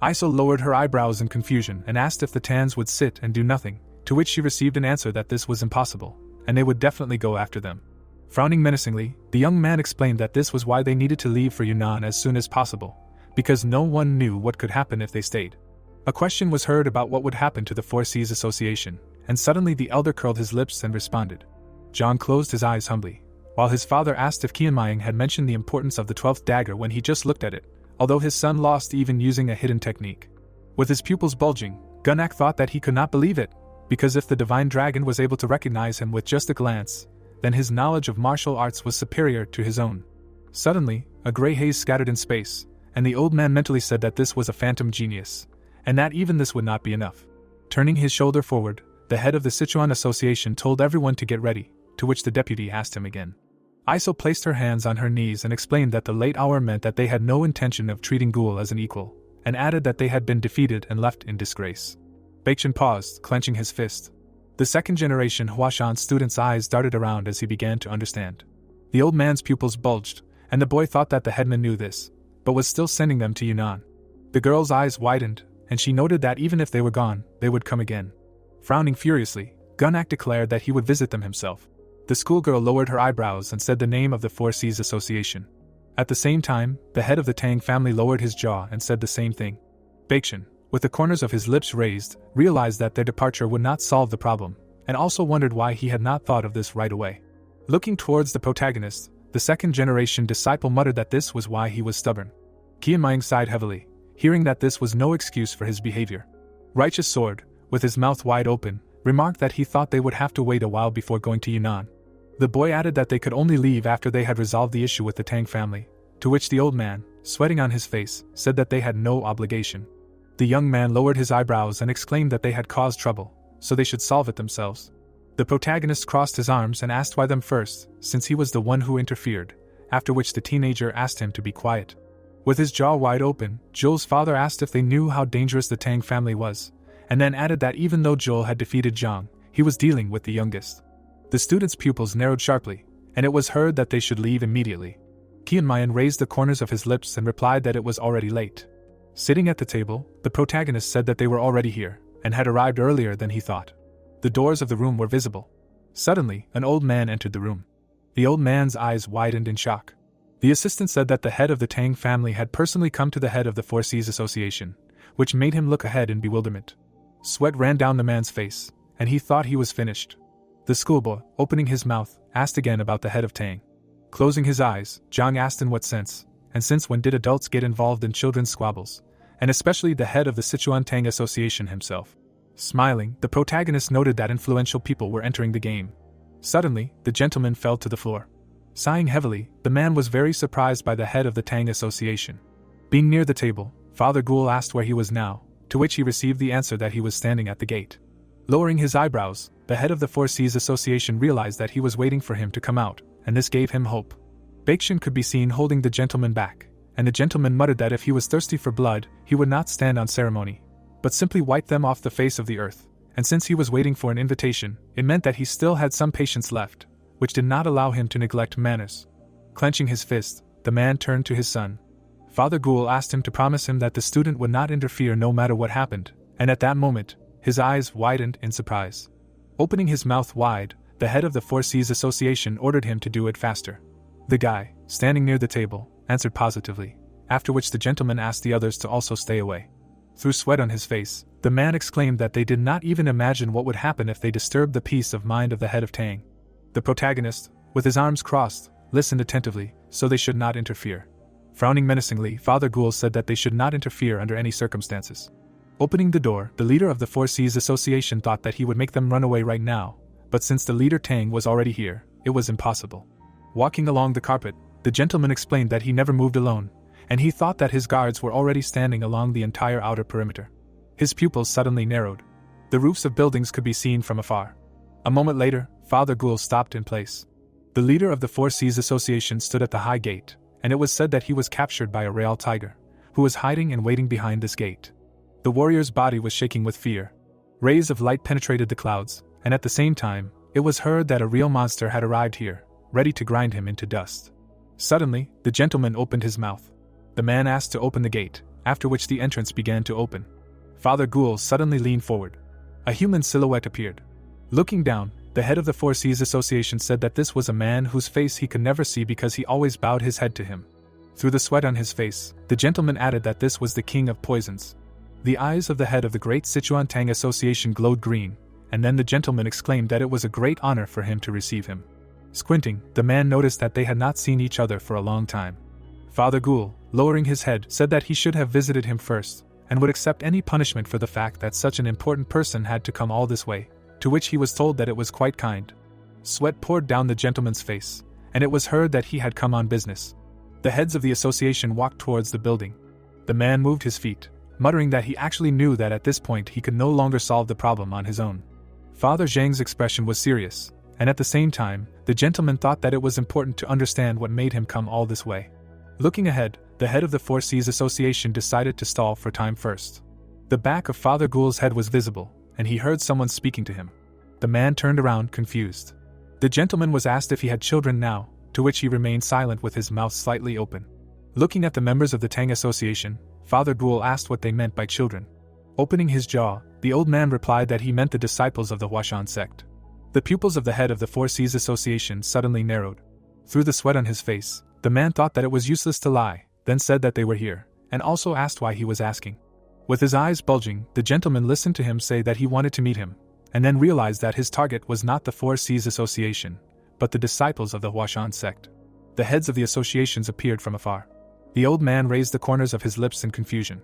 Iso lowered her eyebrows in confusion and asked if the Tans would sit and do nothing, to which she received an answer that this was impossible, and they would definitely go after them. Frowning menacingly, the young man explained that this was why they needed to leave for Yunnan as soon as possible, because no one knew what could happen if they stayed. A question was heard about what would happen to the Four Seas Association, and suddenly the elder curled his lips and responded. John closed his eyes humbly, while his father asked if Kianmayang had mentioned the importance of the 12th dagger when he just looked at it, although his son lost even using a hidden technique. With his pupils bulging, Gunak thought that he could not believe it, because if the divine dragon was able to recognize him with just a glance, then his knowledge of martial arts was superior to his own. Suddenly, a gray haze scattered in space, and the old man mentally said that this was a phantom genius, and that even this would not be enough. Turning his shoulder forward, the head of the Sichuan Association told everyone to get ready, to which the deputy asked him again. Iso placed her hands on her knees and explained that the late hour meant that they had no intention of treating Ghoul as an equal, and added that they had been defeated and left in disgrace. Baekhyun paused, clenching his fist. The second-generation Huashan student's eyes darted around as he began to understand. The old man's pupils bulged, and the boy thought that the headman knew this, but was still sending them to Yunnan. The girl's eyes widened, and she noted that even if they were gone, they would come again. Frowning furiously, Gunak declared that he would visit them himself. The schoolgirl lowered her eyebrows and said the name of the Four Seas Association. At the same time, the head of the Tang family lowered his jaw and said the same thing. Baekhyun, with the corners of his lips raised, realized that their departure would not solve the problem, and also wondered why he had not thought of this right away. Looking towards the protagonist, the second-generation disciple muttered that this was why he was stubborn. Kianmayang sighed heavily, hearing that this was no excuse for his behavior. Righteous Sword, with his mouth wide open, remarked that he thought they would have to wait a while before going to Yunnan. The boy added that they could only leave after they had resolved the issue with the Tang family, to which the old man, sweating on his face, said that they had no obligation. The young man lowered his eyebrows and exclaimed that they had caused trouble, so they should solve it themselves. The protagonist crossed his arms and asked why them first, since he was the one who interfered, after which the teenager asked him to be quiet. With his jaw wide open, Joel's father asked if they knew how dangerous the Tang family was, and then added that even though Joel had defeated Zhang, he was dealing with the youngest. The student's pupils narrowed sharply, and it was heard that they should leave immediately. Kianmayang raised the corners of his lips and replied that it was already late. Sitting at the table, the protagonist said that they were already here, and had arrived earlier than he thought. The doors of the room were visible. Suddenly, an old man entered the room. The old man's eyes widened in shock. The assistant said that the head of the Tang family had personally come to the head of the Four Seas Association, which made him look ahead in bewilderment. Sweat ran down the man's face, and he thought he was finished. The schoolboy, opening his mouth, asked again about the head of Tang. Closing his eyes, Zhang asked in what sense, and since when did adults get involved in children's squabbles, and especially the head of the Sichuan Tang Association himself. Smiling, the protagonist noted that influential people were entering the game. Suddenly, the gentleman fell to the floor. Sighing heavily, the man was very surprised by the head of the Tang Association. Being near the table, Father Ghoul asked where he was now, to which he received the answer that he was standing at the gate. Lowering his eyebrows, the head of the Four Seas Association realized that he was waiting for him to come out, and this gave him hope. Baekhyun could be seen holding the gentleman back, and the gentleman muttered that if he was thirsty for blood, he would not stand on ceremony, but simply wipe them off the face of the earth, and since he was waiting for an invitation, it meant that he still had some patience left, which did not allow him to neglect manners. Clenching his fist, the man turned to his son. Father Ghoul asked him to promise him that the student would not interfere no matter what happened, and at that moment, his eyes widened in surprise. Opening his mouth wide, the head of the Four Seas Association ordered him to do it faster. The guy, standing near the table, answered positively, after which the gentleman asked the others to also stay away. Through sweat on his face, the man exclaimed that they did not even imagine what would happen if they disturbed the peace of mind of the head of Tang. The protagonist, with his arms crossed, listened attentively, so they should not interfere. Frowning menacingly, Father Ghoul said that they should not interfere under any circumstances. Opening the door, the leader of the Four Seas Association thought that he would make them run away right now, but since the leader Tang was already here, it was impossible. Walking along the carpet, the gentleman explained that he never moved alone, and he thought that his guards were already standing along the entire outer perimeter. His pupils suddenly narrowed. The roofs of buildings could be seen from afar. A moment later, Father Ghoul stopped in place. The leader of the Four Seas Association stood at the high gate, and it was said that he was captured by a real tiger, who was hiding and waiting behind this gate. The warrior's body was shaking with fear. Rays of light penetrated the clouds, and at the same time, it was heard that a real monster had arrived here, ready to grind him into dust. Suddenly, the gentleman opened his mouth. The man asked to open the gate, after which the entrance began to open. Father Ghoul suddenly leaned forward. A human silhouette appeared. Looking down, the head of the Four Seas Association said that this was a man whose face he could never see because he always bowed his head to him. Through the sweat on his face, the gentleman added that this was the king of poisons. The eyes of the head of the Great Sichuan Tang Association glowed green, and then the gentleman exclaimed that it was a great honor for him to receive him. Squinting, the man noticed that they had not seen each other for a long time. Father Ghoul, lowering his head, said that he should have visited him first, and would accept any punishment for the fact that such an important person had to come all this way, to which he was told that it was quite kind. Sweat poured down the gentleman's face, and it was heard that he had come on business. The heads of the association walked towards the building. The man moved his feet, muttering that he actually knew that at this point he could no longer solve the problem on his own. Father Zhang's expression was serious, and at the same time, the gentleman thought that it was important to understand what made him come all this way. Looking ahead, the head of the Four Seas Association decided to stall for time first. The back of Father Ghoul's head was visible, and he heard someone speaking to him. The man turned around, confused. The gentleman was asked if he had children now, to which he remained silent with his mouth slightly open. Looking at the members of the Tang Association, Father Ghoul asked what they meant by children. Opening his jaw, the old man replied that he meant the disciples of the Huashan Sect. The pupils of the head of the Four Seas Association suddenly narrowed. Through the sweat on his face, the man thought that it was useless to lie, then said that they were here, and also asked why he was asking. With his eyes bulging, the gentleman listened to him say that he wanted to meet him, and then realized that his target was not the Four Seas Association, but the disciples of the Huashan Sect. The heads of the associations appeared from afar. The old man raised the corners of his lips in confusion.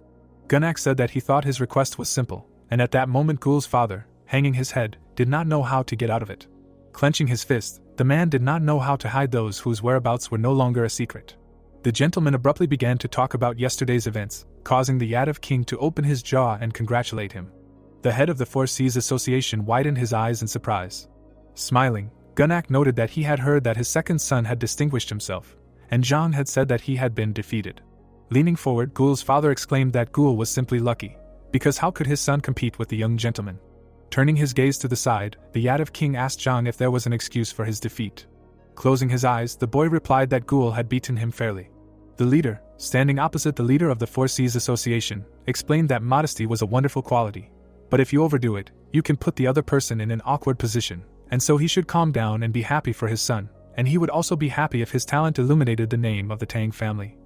Gunak said that he thought his request was simple, and at that moment Ghoul's father, hanging his head, did not know how to get out of it. Clenching his fist, the man did not know how to hide those whose whereabouts were no longer a secret. The gentleman abruptly began to talk about yesterday's events, causing the Yadav king to open his jaw and congratulate him. The head of the Four Seas Association widened his eyes in surprise. Smiling, Gunak noted that he had heard that his second son had distinguished himself, and Zhang had said that he had been defeated. Leaning forward, Ghoul's father exclaimed that Ghoul was simply lucky, because how could his son compete with the young gentleman? Turning his gaze to the side, the Yadav king asked Zhang if there was an excuse for his defeat. Closing his eyes, the boy replied that Ghoul had beaten him fairly. The leader, standing opposite the leader of the Four Seas Association, explained that modesty was a wonderful quality, but if you overdo it, you can put the other person in an awkward position, and so he should calm down and be happy for his son, and he would also be happy if his talent illuminated the name of the Tang family.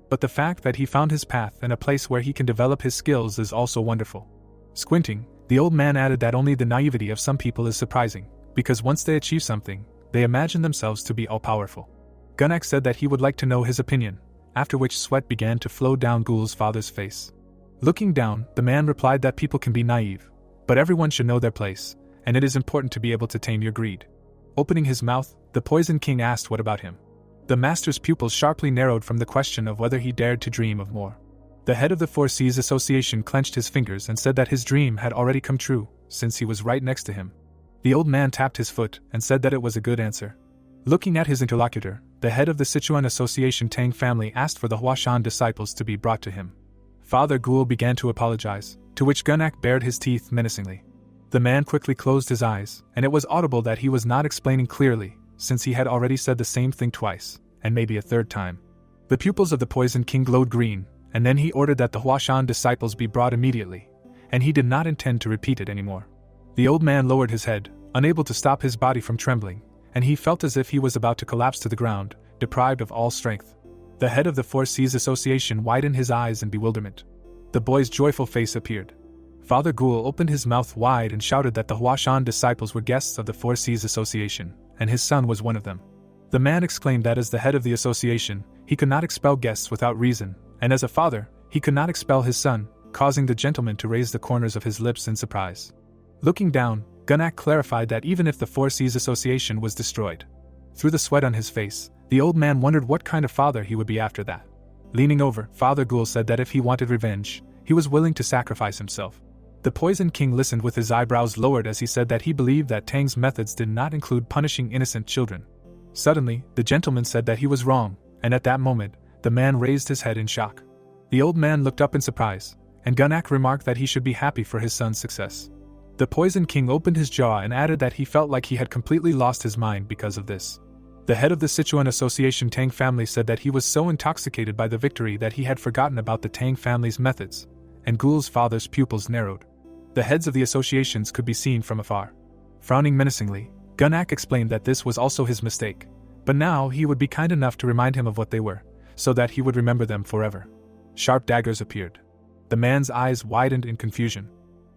But the fact that he found his path and a place where he can develop his skills is also wonderful. Squinting, the old man added that only the naivety of some people is surprising, because once they achieve something, they imagine themselves to be all-powerful. Gunak said that he would like to know his opinion, after which sweat began to flow down Ghoul's father's face. Looking down, the man replied that people can be naive, but everyone should know their place, and it is important to be able to tame your greed. Opening his mouth, the Poison King asked what about him. The master's pupils sharply narrowed from the question of whether he dared to dream of more. The head of the Four Seas Association clenched his fingers and said that his dream had already come true, since he was right next to him. The old man tapped his foot and said that it was a good answer. Looking at his interlocutor, the head of the Sichuan Association Tang family asked for the Huashan disciples to be brought to him. Father Ghoul began to apologize, to which Gunak bared his teeth menacingly. The man quickly closed his eyes, and it was audible that he was not explaining clearly, since he had already said the same thing twice, and maybe a third time. The pupils of the Poison King glowed green, and then he ordered that the Huashan disciples be brought immediately, and he did not intend to repeat it anymore. The old man lowered his head, unable to stop his body from trembling, and he felt as if he was about to collapse to the ground, deprived of all strength. The head of the Four Seas Association widened his eyes in bewilderment. The boy's joyful face appeared. Father Ghoul opened his mouth wide and shouted that the Huashan disciples were guests of the Four Seas Association, and his son was one of them. The man exclaimed that as the head of the association, he could not expel guests without reason, and as a father, he could not expel his son, causing the gentleman to raise the corners of his lips in surprise. Looking down, Gunnak clarified that even if the Four Seas Association was destroyed, through the sweat on his face, the old man wondered what kind of father he would be after that. Leaning over, Father Ghoul said that if he wanted revenge, he was willing to sacrifice himself. The Poison King listened with his eyebrows lowered as he said that he believed that Tang's methods did not include punishing innocent children. Suddenly, the gentleman said that he was wrong, and at that moment, the man raised his head in shock. The old man looked up in surprise, and Gunnak remarked that he should be happy for his son's success. The Poison King opened his jaw and added that he felt like he had completely lost his mind because of this. The head of the Sichuan Association Tang family said that he was so intoxicated by the victory that he had forgotten about the Tang family's methods, and Ghoul's father's pupils narrowed. The heads of the associations could be seen from afar. Frowning menacingly, Gunnak explained that this was also his mistake, but now he would be kind enough to remind him of what they were, so that he would remember them forever. Sharp daggers appeared. The man's eyes widened in confusion.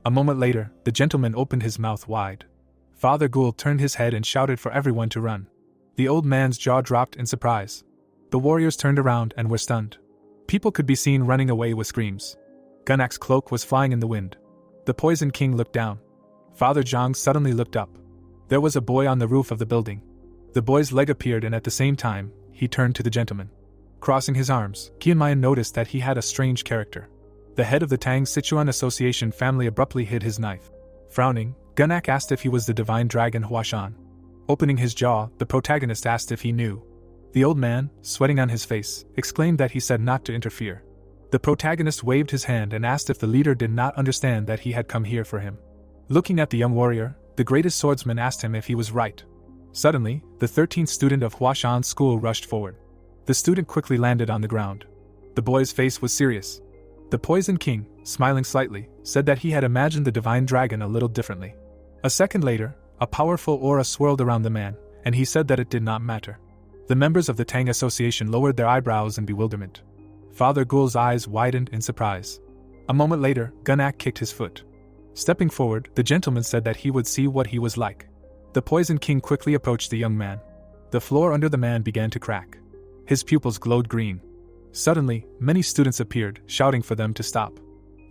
A moment later, the gentleman opened his mouth wide. Father Ghoul turned his head and shouted for everyone to run. The old man's jaw dropped in surprise. The warriors turned around and were stunned. People could be seen running away with screams. Gunnak's cloak was flying in the wind. The Poison King looked down. Father Zhang suddenly looked up. There was a boy on the roof of the building. The boy's leg appeared and at the same time, he turned to the gentleman. Crossing his arms, Qianmayan noticed that he had a strange character. The head of the Tang Sichuan Association family abruptly hid his knife. Frowning, Gunnak asked if he was the divine dragon Huashan. Opening his jaw, the protagonist asked if he knew. The old man, sweating on his face, exclaimed that he said not to interfere. The protagonist waved his hand and asked if the leader did not understand that he had come here for him. Looking at the young warrior, the greatest swordsman asked him if he was right. Suddenly, the 13th student of Huashan school rushed forward. The student quickly landed on the ground. The boy's face was serious. The Poison King, smiling slightly, said that he had imagined the divine dragon a little differently. A second later, a powerful aura swirled around the man, and he said that it did not matter. The members of the Tang Association lowered their eyebrows in bewilderment. Father Ghoul's eyes widened in surprise. A moment later, Gunnak kicked his foot. Stepping forward, the gentleman said that he would see what he was like. The Poison King quickly approached the young man. The floor under the man began to crack. His pupils glowed green. Suddenly, many students appeared, shouting for them to stop.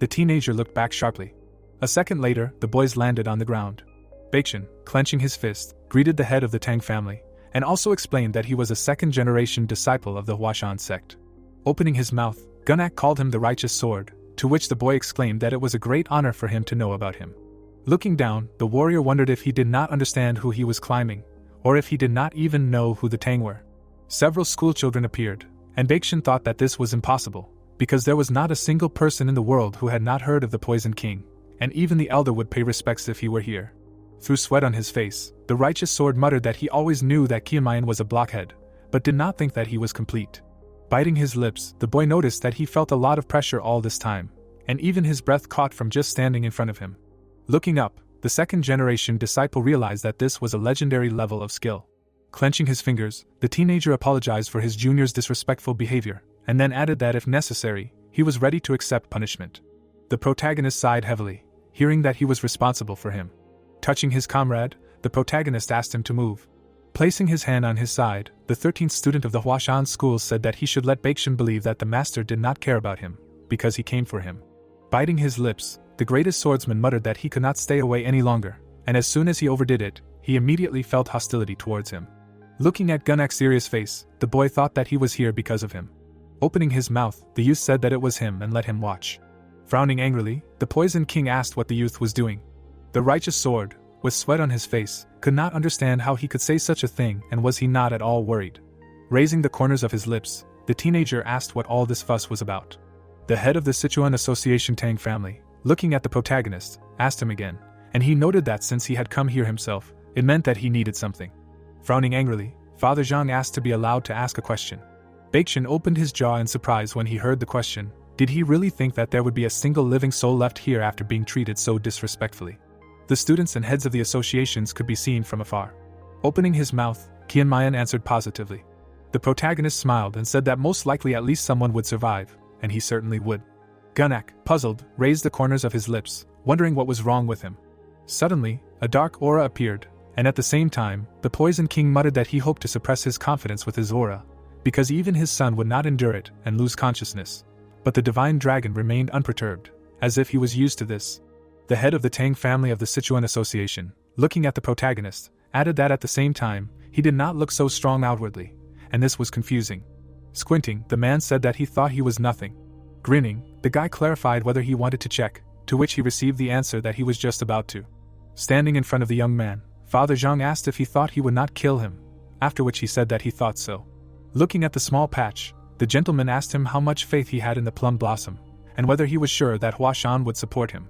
The teenager looked back sharply. A second later, the boys landed on the ground. Baekshun, clenching his fist, greeted the head of the Tang family, and also explained that he was a second-generation disciple of the Huashan sect. Opening his mouth, Gunnak called him the Righteous Sword, to which the boy exclaimed that it was a great honor for him to know about him. Looking down, the warrior wondered if he did not understand who he was climbing, or if he did not even know who the Tang were. Several schoolchildren appeared, and Baekshun thought that this was impossible, because there was not a single person in the world who had not heard of the Poison King, and even the elder would pay respects if he were here. Through sweat on his face, the Righteous Sword muttered that he always knew that Qianmayan was a blockhead, but did not think that he was complete. Biting his lips, the boy noticed that he felt a lot of pressure all this time, and even his breath caught from just standing in front of him. Looking up, the second-generation disciple realized that this was a legendary level of skill. Clenching his fingers, the teenager apologized for his junior's disrespectful behavior, and then added that if necessary, he was ready to accept punishment. The protagonist sighed heavily, hearing that he was responsible for him. Touching his comrade, the protagonist asked him to move. Placing his hand on his side, the 13th student of the Huashan school said that he should let Baekshun believe that the master did not care about him, because he came for him. Biting his lips, the greatest swordsman muttered that he could not stay away any longer, and as soon as he overdid it, he immediately felt hostility towards him. Looking at Gunnak's serious face, the boy thought that he was here because of him. Opening his mouth, the youth said that it was him and let him watch. Frowning angrily, the Poison King asked what the youth was doing. The Righteous Sword, with sweat on his face, could not understand how he could say such a thing, and was he not at all worried. Raising the corners of his lips, the teenager asked what all this fuss was about. The head of the Sichuan Association Tang family, looking at the protagonist, asked him again, and he noted that since he had come here himself, it meant that he needed something. Frowning angrily, Father Zhang asked to be allowed to ask a question. Baekshun opened his jaw in surprise when he heard the question. Did he really think that there would be a single living soul left here after being treated so disrespectfully? The students and heads of the associations could be seen from afar. Opening his mouth, Qianmayan answered positively. The protagonist smiled and said that most likely at least someone would survive, and he certainly would. Gunnak, puzzled, raised the corners of his lips, wondering what was wrong with him. Suddenly, a dark aura appeared, and at the same time, the Poison King muttered that he hoped to suppress his confidence with his aura, because even his son would not endure it and lose consciousness. But the divine dragon remained unperturbed, as if he was used to this. The head of the Tang family of the Sichuan Association, looking at the protagonist, added that at the same time, he did not look so strong outwardly, and this was confusing. Squinting, the man said that he thought he was nothing. Grinning, the guy clarified whether he wanted to check, to which he received the answer that he was just about to. Standing in front of the young man, Father Zhang asked if he thought he would not kill him, after which he said that he thought so. Looking at the small patch, the gentleman asked him how much faith he had in the plum blossom, and whether he was sure that Huashan would support him.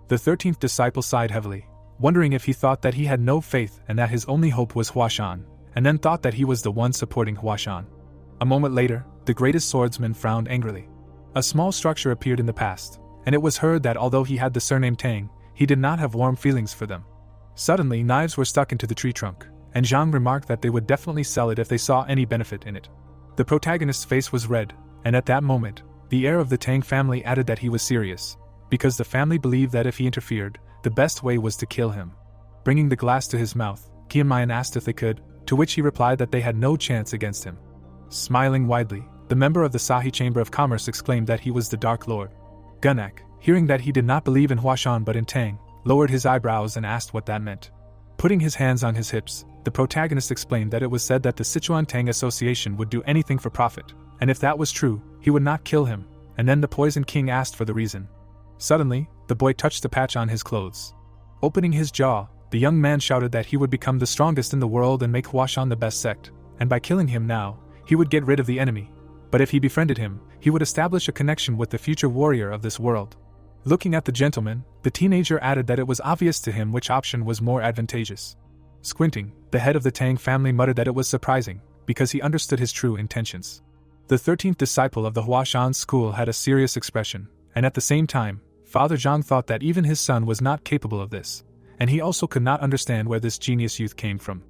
The 13th disciple sighed heavily, wondering if he thought that he had no faith and that his only hope was Huashan, and then thought that he was the one supporting Huashan. A moment later, the greatest swordsman frowned angrily. A small structure appeared in the past, and it was heard that although he had the surname Tang, he did not have warm feelings for them. Suddenly, knives were stuck into the tree trunk, and Zhang remarked that they would definitely sell it if they saw any benefit in it. The protagonist's face was red, and at that moment, the heir of the Tang family added that he was serious, because the family believed that if he interfered, the best way was to kill him. Bringing the glass to his mouth, Qianmayan asked if they could, to which he replied that they had no chance against him. Smiling widely, the member of the Sahi Chamber of Commerce exclaimed that he was the Dark Lord. Gunak, hearing that he did not believe in Huashan but in Tang, lowered his eyebrows and asked what that meant. Putting his hands on his hips, the protagonist explained that it was said that the Sichuan Tang Association would do anything for profit, and if that was true, he would not kill him, and then the Poison King asked for the reason. Suddenly, the boy touched the patch on his clothes. Opening his jaw, the young man shouted that he would become the strongest in the world and make Huashan the best sect, and by killing him now, he would get rid of the enemy. But if he befriended him, he would establish a connection with the future warrior of this world. Looking at the gentleman, the teenager added that it was obvious to him which option was more advantageous. Squinting, the head of the Tang family muttered that it was surprising, because he understood his true intentions. The 13th disciple of the Huashan school had a serious expression, and at the same time, Father Zhang thought that even his son was not capable of this, and he also could not understand where this genius youth came from.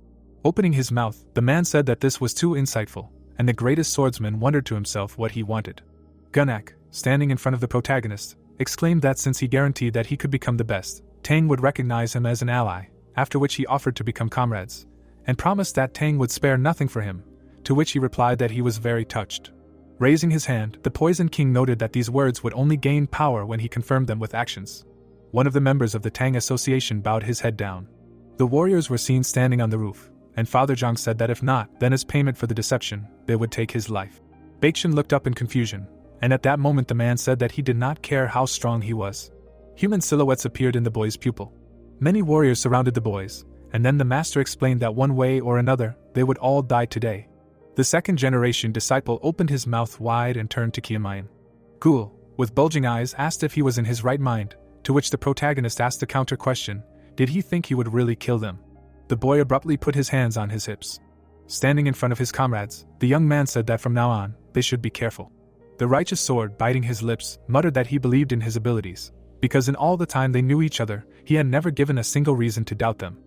Opening his mouth, the man said that this was too insightful, and the greatest swordsman wondered to himself what he wanted. Gunak, standing in front of the protagonist, exclaimed that since he guaranteed that he could become the best, Tang would recognize him as an ally, after which he offered to become comrades, and promised that Tang would spare nothing for him, to which he replied that he was very touched. Raising his hand, the Poison King noted that these words would only gain power when he confirmed them with actions. One of the members of the Tang Association bowed his head down. The warriors were seen standing on the roof, and Father Zhang said that if not, then as payment for the deception, they would take his life. Bakshan looked up in confusion, and at that moment the man said that he did not care how strong he was. Human silhouettes appeared in the boy's pupil. Many warriors surrounded the boys, and then the master explained that one way or another, they would all die today. The second-generation disciple opened his mouth wide and turned to Qianmayan. Ghoul, with bulging eyes, asked if he was in his right mind, to which the protagonist asked a counter-question, did he think he would really kill them? The boy abruptly put his hands on his hips. Standing in front of his comrades, the young man said that from now on, they should be careful. The righteous sword, biting his lips, muttered that he believed in his abilities, because in all the time they knew each other, he had never given a single reason to doubt them.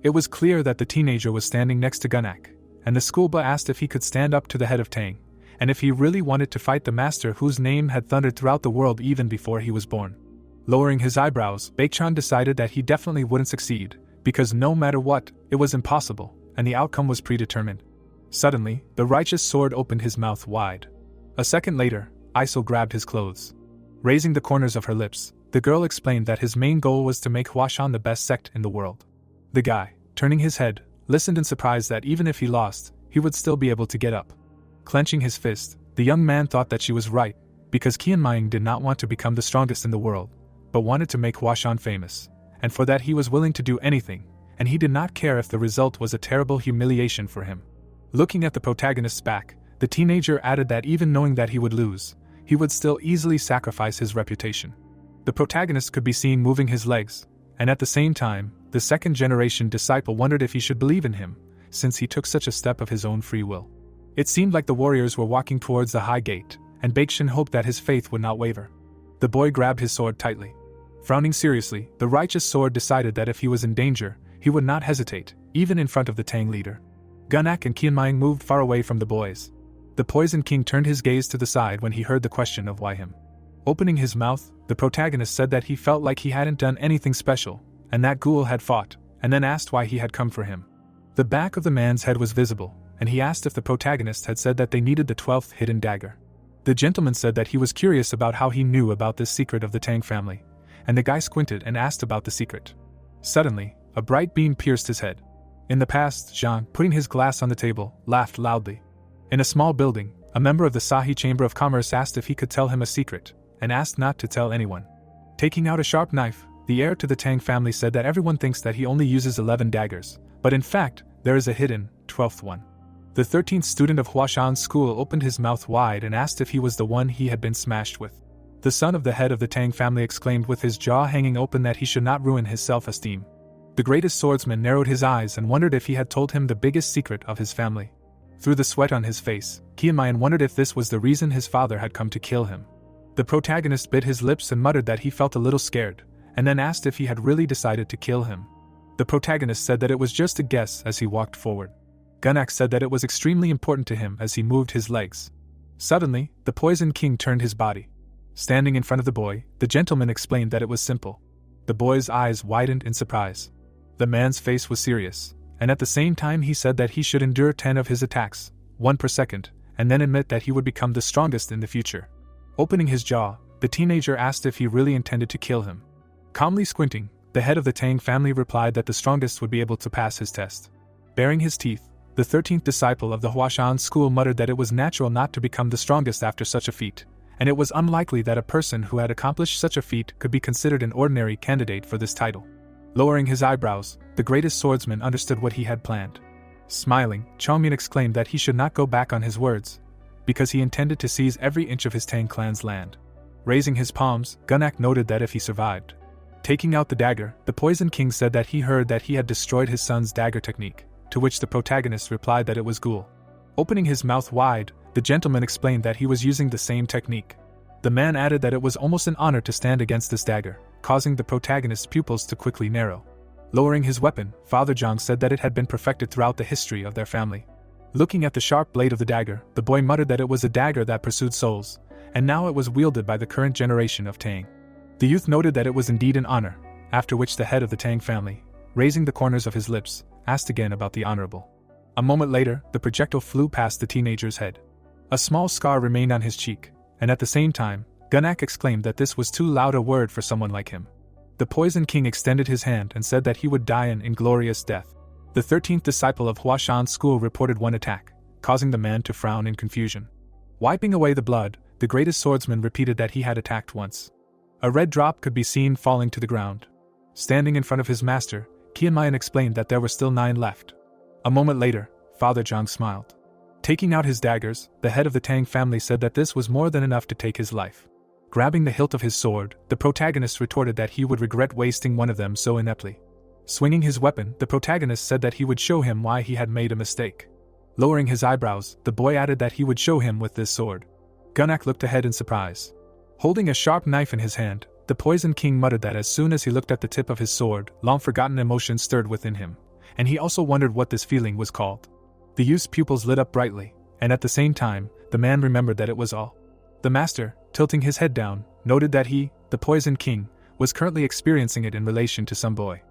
It was clear that the teenager was standing next to Gunak, and the schoolboy asked if he could stand up to the head of Tang, and if he really wanted to fight the master whose name had thundered throughout the world even before he was born. Lowering his eyebrows, Baekchan decided that he definitely wouldn't succeed, because no matter what, it was impossible, and the outcome was predetermined. Suddenly, the righteous sword opened his mouth wide. A second later, Isol grabbed his clothes. Raising the corners of her lips, the girl explained that his main goal was to make Huashan the best sect in the world. The guy, turning his head, listened in surprise that even if he lost, he would still be able to get up. Clenching his fist, the young man thought that she was right, because Qianmayan did not want to become the strongest in the world, but wanted to make Huashan famous, and for that he was willing to do anything, and he did not care if the result was a terrible humiliation for him. Looking at the protagonist's back, the teenager added that even knowing that he would lose, he would still easily sacrifice his reputation. The protagonist could be seen moving his legs, and at the same time, the second-generation disciple wondered if he should believe in him, since he took such a step of his own free will. It seemed like the warriors were walking towards the high gate, and Baekchan hoped that his faith would not waver. The boy grabbed his sword tightly. Frowning seriously, the righteous sword decided that if he was in danger, he would not hesitate, even in front of the Tang leader. Gunak and Qianmayan moved far away from the boys. The Poison King turned his gaze to the side when he heard the question of why him. Opening his mouth, the protagonist said that he felt like he hadn't done anything special, and that Ghoul had fought, and then asked why he had come for him. The back of the man's head was visible, and he asked if the protagonist had said that they needed the 12th hidden dagger. The gentleman said that he was curious about how he knew about this secret of the Tang family, and the guy squinted and asked about the secret. Suddenly, a bright beam pierced his head. In the past, Zhang, putting his glass on the table, laughed loudly. In a small building, a member of the Sahi Chamber of Commerce asked if he could tell him a secret, and asked not to tell anyone. Taking out a sharp knife, the heir to the Tang family said that everyone thinks that he only uses 11 daggers, but in fact, there is a hidden 12th one. The 13th student of Huashan school opened his mouth wide and asked if he was the one he had been smashed with. The son of the head of the Tang family exclaimed with his jaw hanging open that he should not ruin his self-esteem. The greatest swordsman narrowed his eyes and wondered if he had told him the biggest secret of his family. Through the sweat on his face, Qianmayan wondered if this was the reason his father had come to kill him. The protagonist bit his lips and muttered that he felt a little scared, and then asked if he had really decided to kill him. The protagonist said that it was just a guess as he walked forward. Gunnak said that it was extremely important to him as he moved his legs. Suddenly, the Poison King turned his body. Standing in front of the boy, the gentleman explained that it was simple. The boy's eyes widened in surprise. The man's face was serious, and at the same time he said that he should endure 10 of his attacks, 1 per second, and then admit that he would become the strongest in the future. Opening his jaw, the teenager asked if he really intended to kill him. Calmly squinting, the head of the Tang family replied that the strongest would be able to pass his test. Baring his teeth, the 13th disciple of the Huashan school muttered that it was natural not to become the strongest after such a feat, and it was unlikely that a person who had accomplished such a feat could be considered an ordinary candidate for this title. Lowering his eyebrows, the greatest swordsman understood what he had planned. Smiling, Chongmin exclaimed that he should not go back on his words, because he intended to seize every inch of his Tang clan's land. Raising his palms, Gunnak noted that if he survived. Taking out the dagger, the Poison King said that he heard that he had destroyed his son's dagger technique, to which the protagonist replied that it was ghoul. Opening his mouth wide, the gentleman explained that he was using the same technique. The man added that it was almost an honor to stand against this dagger, causing the protagonist's pupils to quickly narrow. Lowering his weapon, Father Zhang said that it had been perfected throughout the history of their family. Looking at the sharp blade of the dagger, the boy muttered that it was a dagger that pursued souls, and now it was wielded by the current generation of Tang. The youth noted that it was indeed an honor, after which the head of the Tang family, raising the corners of his lips, asked again about the honorable. A moment later, the projectile flew past the teenager's head. A small scar remained on his cheek, and at the same time, Gunnak exclaimed that this was too loud a word for someone like him. The Poison King extended his hand and said that he would die an inglorious death. The 13th disciple of Huashan school reported one attack, causing the man to frown in confusion. Wiping away the blood, the greatest swordsman repeated that he had attacked once. A red drop could be seen falling to the ground. Standing in front of his master, Qianmayan explained that there were still 9 left. A moment later, Father Zhang smiled. Taking out his daggers, the head of the Tang family said that this was more than enough to take his life. Grabbing the hilt of his sword, the protagonist retorted that he would regret wasting one of them so ineptly. Swinging his weapon, the protagonist said that he would show him why he had made a mistake. Lowering his eyebrows, the boy added that he would show him with this sword. Gunnak looked ahead in surprise. Holding a sharp knife in his hand, the Poison King muttered that as soon as he looked at the tip of his sword, long-forgotten emotions stirred within him, and he also wondered what this feeling was called. The youth's pupils lit up brightly, and at the same time, the man remembered that it was all. The master, tilting his head down, noted that he, the Poison King, was currently experiencing it in relation to some boy.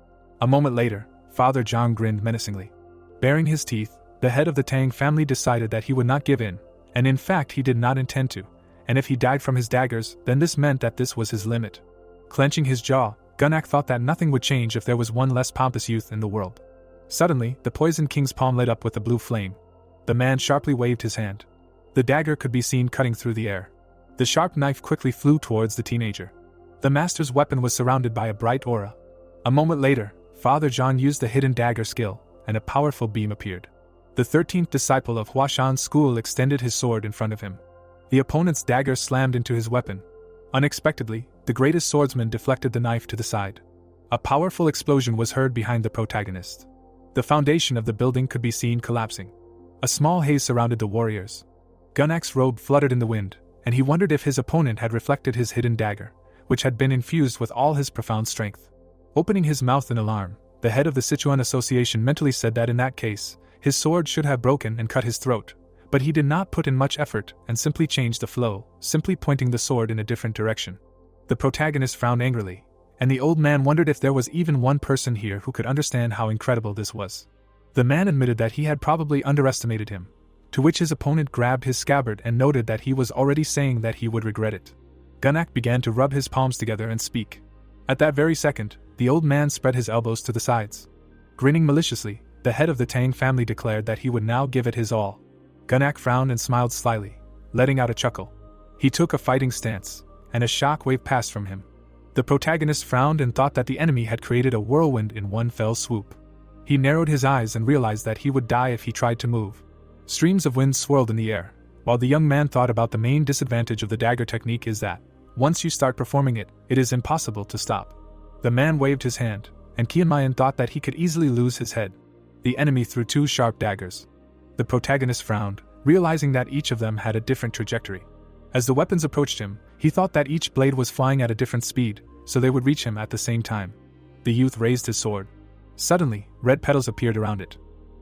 A moment later, Father Zhang grinned menacingly. Baring his teeth, the head of the Tang family decided that he would not give in, and in fact he did not intend to, and if he died from his daggers, then this meant that this was his limit. Clenching his jaw, Gunnak thought that nothing would change if there was one less pompous youth in the world. Suddenly, the Poison King's palm lit up with a blue flame. The man sharply waved his hand. The dagger could be seen cutting through the air. The sharp knife quickly flew towards the teenager. The master's weapon was surrounded by a bright aura. A moment later, Father Zhang used the hidden dagger skill, and a powerful beam appeared. The 13th disciple of Huashan school extended his sword in front of him. The opponent's dagger slammed into his weapon. Unexpectedly, the greatest swordsman deflected the knife to the side. A powerful explosion was heard behind the protagonist. The foundation of the building could be seen collapsing. A small haze surrounded the warriors. Gunnak's robe fluttered in the wind, and he wondered if his opponent had reflected his hidden dagger, which had been infused with all his profound strength. Opening his mouth in alarm, the head of the Sichuan Association mentally said that in that case, his sword should have broken and cut his throat, but he did not put in much effort and simply changed the flow, simply pointing the sword in a different direction. The protagonist frowned angrily, and the old man wondered if there was even one person here who could understand how incredible this was. The man admitted that he had probably underestimated him, to which his opponent grabbed his scabbard and noted that he was already saying that he would regret it. Gunnak began to rub his palms together and speak. At that very second, the old man spread his elbows to the sides. Grinning maliciously, the head of the Tang family declared that he would now give it his all. Gunnak frowned and smiled slyly, letting out a chuckle. He took a fighting stance, and a shock wave passed from him. The protagonist frowned and thought that the enemy had created a whirlwind in one fell swoop. He narrowed his eyes and realized that he would die if he tried to move. Streams of wind swirled in the air, while the young man thought about the main disadvantage of the dagger technique is that, once you start performing it, it is impossible to stop. The man waved his hand, and Kianmayan thought that he could easily lose his head. The enemy threw 2 sharp daggers. The protagonist frowned, realizing that each of them had a different trajectory. As the weapons approached him, he thought that each blade was flying at a different speed, so they would reach him at the same time. The youth raised his sword. Suddenly, red petals appeared around it.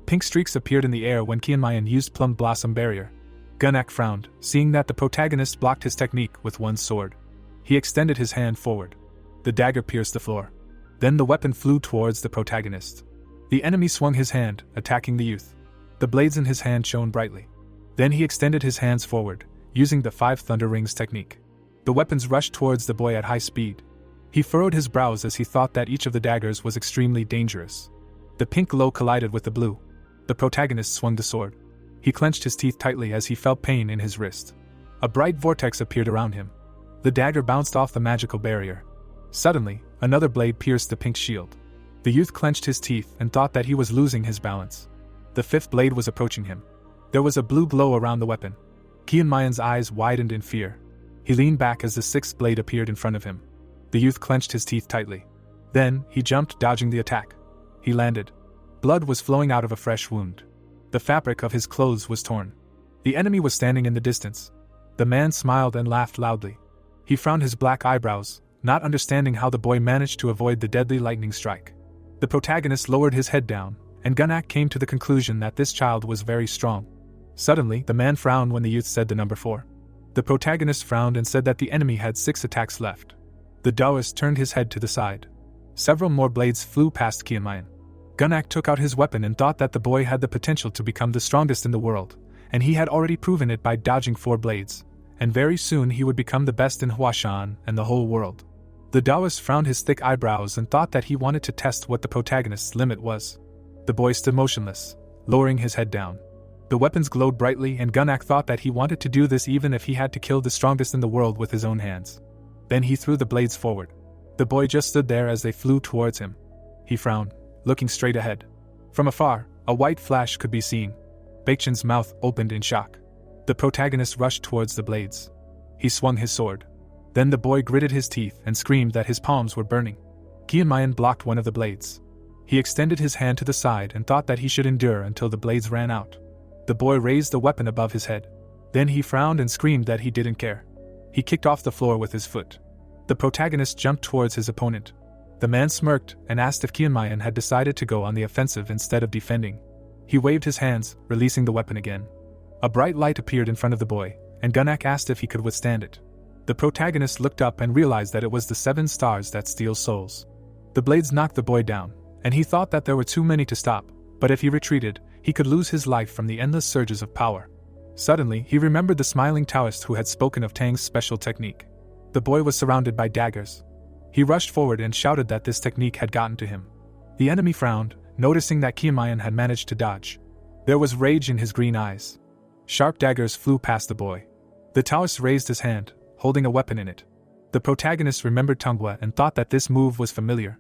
Pink streaks appeared in the air when Kianmayan used Plum Blossom Barrier. Gunnak frowned, seeing that the protagonist blocked his technique with one sword. He extended his hand forward. The dagger pierced the floor. Then the weapon flew towards the protagonist. The enemy swung his hand, attacking the youth. The blades in his hand shone brightly. Then he extended his hands forward, using the 5 Thunder Rings technique. The weapons rushed towards the boy at high speed. He furrowed his brows as he thought that each of the daggers was extremely dangerous. The pink glow collided with the blue. The protagonist swung the sword. He clenched his teeth tightly as he felt pain in his wrist. A bright vortex appeared around him. The dagger bounced off the magical barrier. Suddenly, another blade pierced the pink shield. The youth clenched his teeth and thought that he was losing his balance. The 5th blade was approaching him. There was a blue glow around the weapon. Kianmayan's eyes widened in fear. He leaned back as the 6th blade appeared in front of him. The youth clenched his teeth tightly. Then, he jumped, dodging the attack. He landed. Blood was flowing out of a fresh wound. The fabric of his clothes was torn. The enemy was standing in the distance. The man smiled and laughed loudly. He frowned his black eyebrows, not understanding how the boy managed to avoid the deadly lightning strike. The protagonist lowered his head down, and Gunnak came to the conclusion that this child was very strong. Suddenly, the man frowned when the youth said the number 4. The protagonist frowned and said that the enemy had 6 attacks left. The Taoist turned his head to the side. Several more blades flew past Kianmayan. Gunnak took out his weapon and thought that the boy had the potential to become the strongest in the world, and he had already proven it by dodging 4 blades, and very soon he would become the best in Huashan and the whole world. The Taoist frowned his thick eyebrows and thought that he wanted to test what the protagonist's limit was. The boy stood motionless, lowering his head down. The weapons glowed brightly, and Gunnak thought that he wanted to do this even if he had to kill the strongest in the world with his own hands. Then he threw the blades forward. The boy just stood there as they flew towards him. He frowned, looking straight ahead. From afar, a white flash could be seen. Baekchan's mouth opened in shock. The protagonist rushed towards the blades. He swung his sword. Then the boy gritted his teeth and screamed that his palms were burning. Kianmayan blocked one of the blades. He extended his hand to the side and thought that he should endure until the blades ran out. The boy raised the weapon above his head. Then he frowned and screamed that he didn't care. He kicked off the floor with his foot. The protagonist jumped towards his opponent. The man smirked and asked if Kianmayan had decided to go on the offensive instead of defending. He waved his hands, releasing the weapon again. A bright light appeared in front of the boy, and Gunnak asked if he could withstand it. The protagonist looked up and realized that it was the 7 stars that steal souls. The blades knocked the boy down, and he thought that there were too many to stop, but if he retreated, he could lose his life from the endless surges of power. Suddenly, he remembered the smiling Taoist who had spoken of Tang's special technique. The boy was surrounded by daggers. He rushed forward and shouted that this technique had gotten to him. The enemy frowned, noticing that Kianmayan had managed to dodge. There was rage in his green eyes. Sharp daggers flew past the boy. The Taoist raised his hand, holding a weapon in it. The protagonist remembered Manhwa and thought that this move was familiar.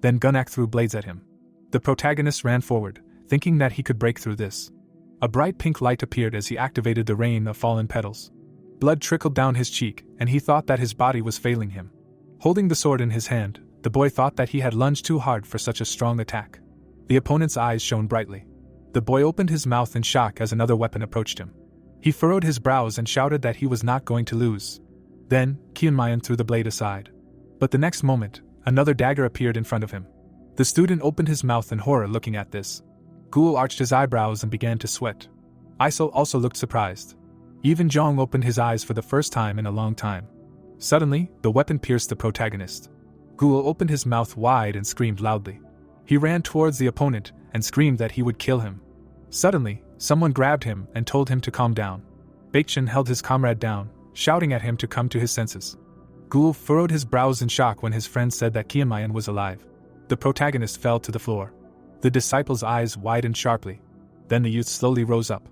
Then Gunnak threw blades at him. The protagonist ran forward, thinking that he could break through this. A bright pink light appeared as he activated the rain of fallen petals. Blood trickled down his cheek, and he thought that his body was failing him. Holding the sword in his hand, the boy thought that he had lunged too hard for such a strong attack. The opponent's eyes shone brightly. The boy opened his mouth in shock as another weapon approached him. He furrowed his brows and shouted that he was not going to lose. Then, Kianmayan threw the blade aside. But the next moment, another dagger appeared in front of him. The student opened his mouth in horror looking at this. Ghoul arched his eyebrows and began to sweat. Isol also looked surprised. Even Zhong opened his eyes for the first time in a long time. Suddenly, the weapon pierced the protagonist. Ghoul opened his mouth wide and screamed loudly. He ran towards the opponent and screamed that he would kill him. Suddenly, Someone grabbed him and told him to calm down. Baekjin held his comrade down, shouting at him to come to his senses. Gul furrowed his brows in shock when his friend said that Kianmayan was alive. The protagonist fell to the floor. The disciple's eyes widened sharply. Then the youth slowly rose up.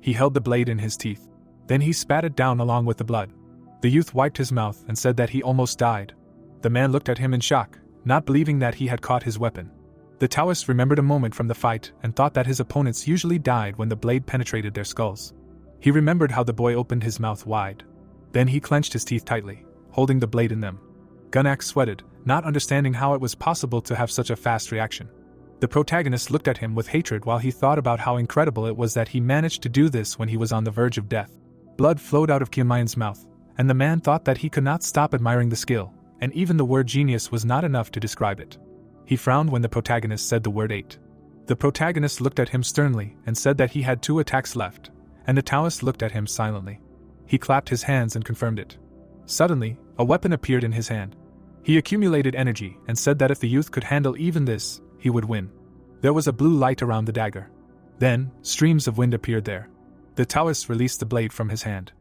He held the blade in his teeth. Then he spat it down along with the blood. The youth wiped his mouth and said that he almost died. The man looked at him in shock, not believing that he had caught his weapon. The Taoist remembered a moment from the fight and thought that his opponents usually died when the blade penetrated their skulls. He remembered how the boy opened his mouth wide. Then he clenched his teeth tightly, holding the blade in them. Gunnak sweated, not understanding how it was possible to have such a fast reaction. The protagonist looked at him with hatred while he thought about how incredible it was that he managed to do this when he was on the verge of death. Blood flowed out of Kianmayan's mouth, and the man thought that he could not stop admiring the skill, and even the word genius was not enough to describe it. He frowned when the protagonist said the word 8. The protagonist looked at him sternly and said that he had 2 attacks left, and the Taoist looked at him silently. He clapped his hands and confirmed it. Suddenly, a weapon appeared in his hand. He accumulated energy and said that if the youth could handle even this, he would win. There was a blue light around the dagger. Then, streams of wind appeared there. The Taoist released the blade from his hand.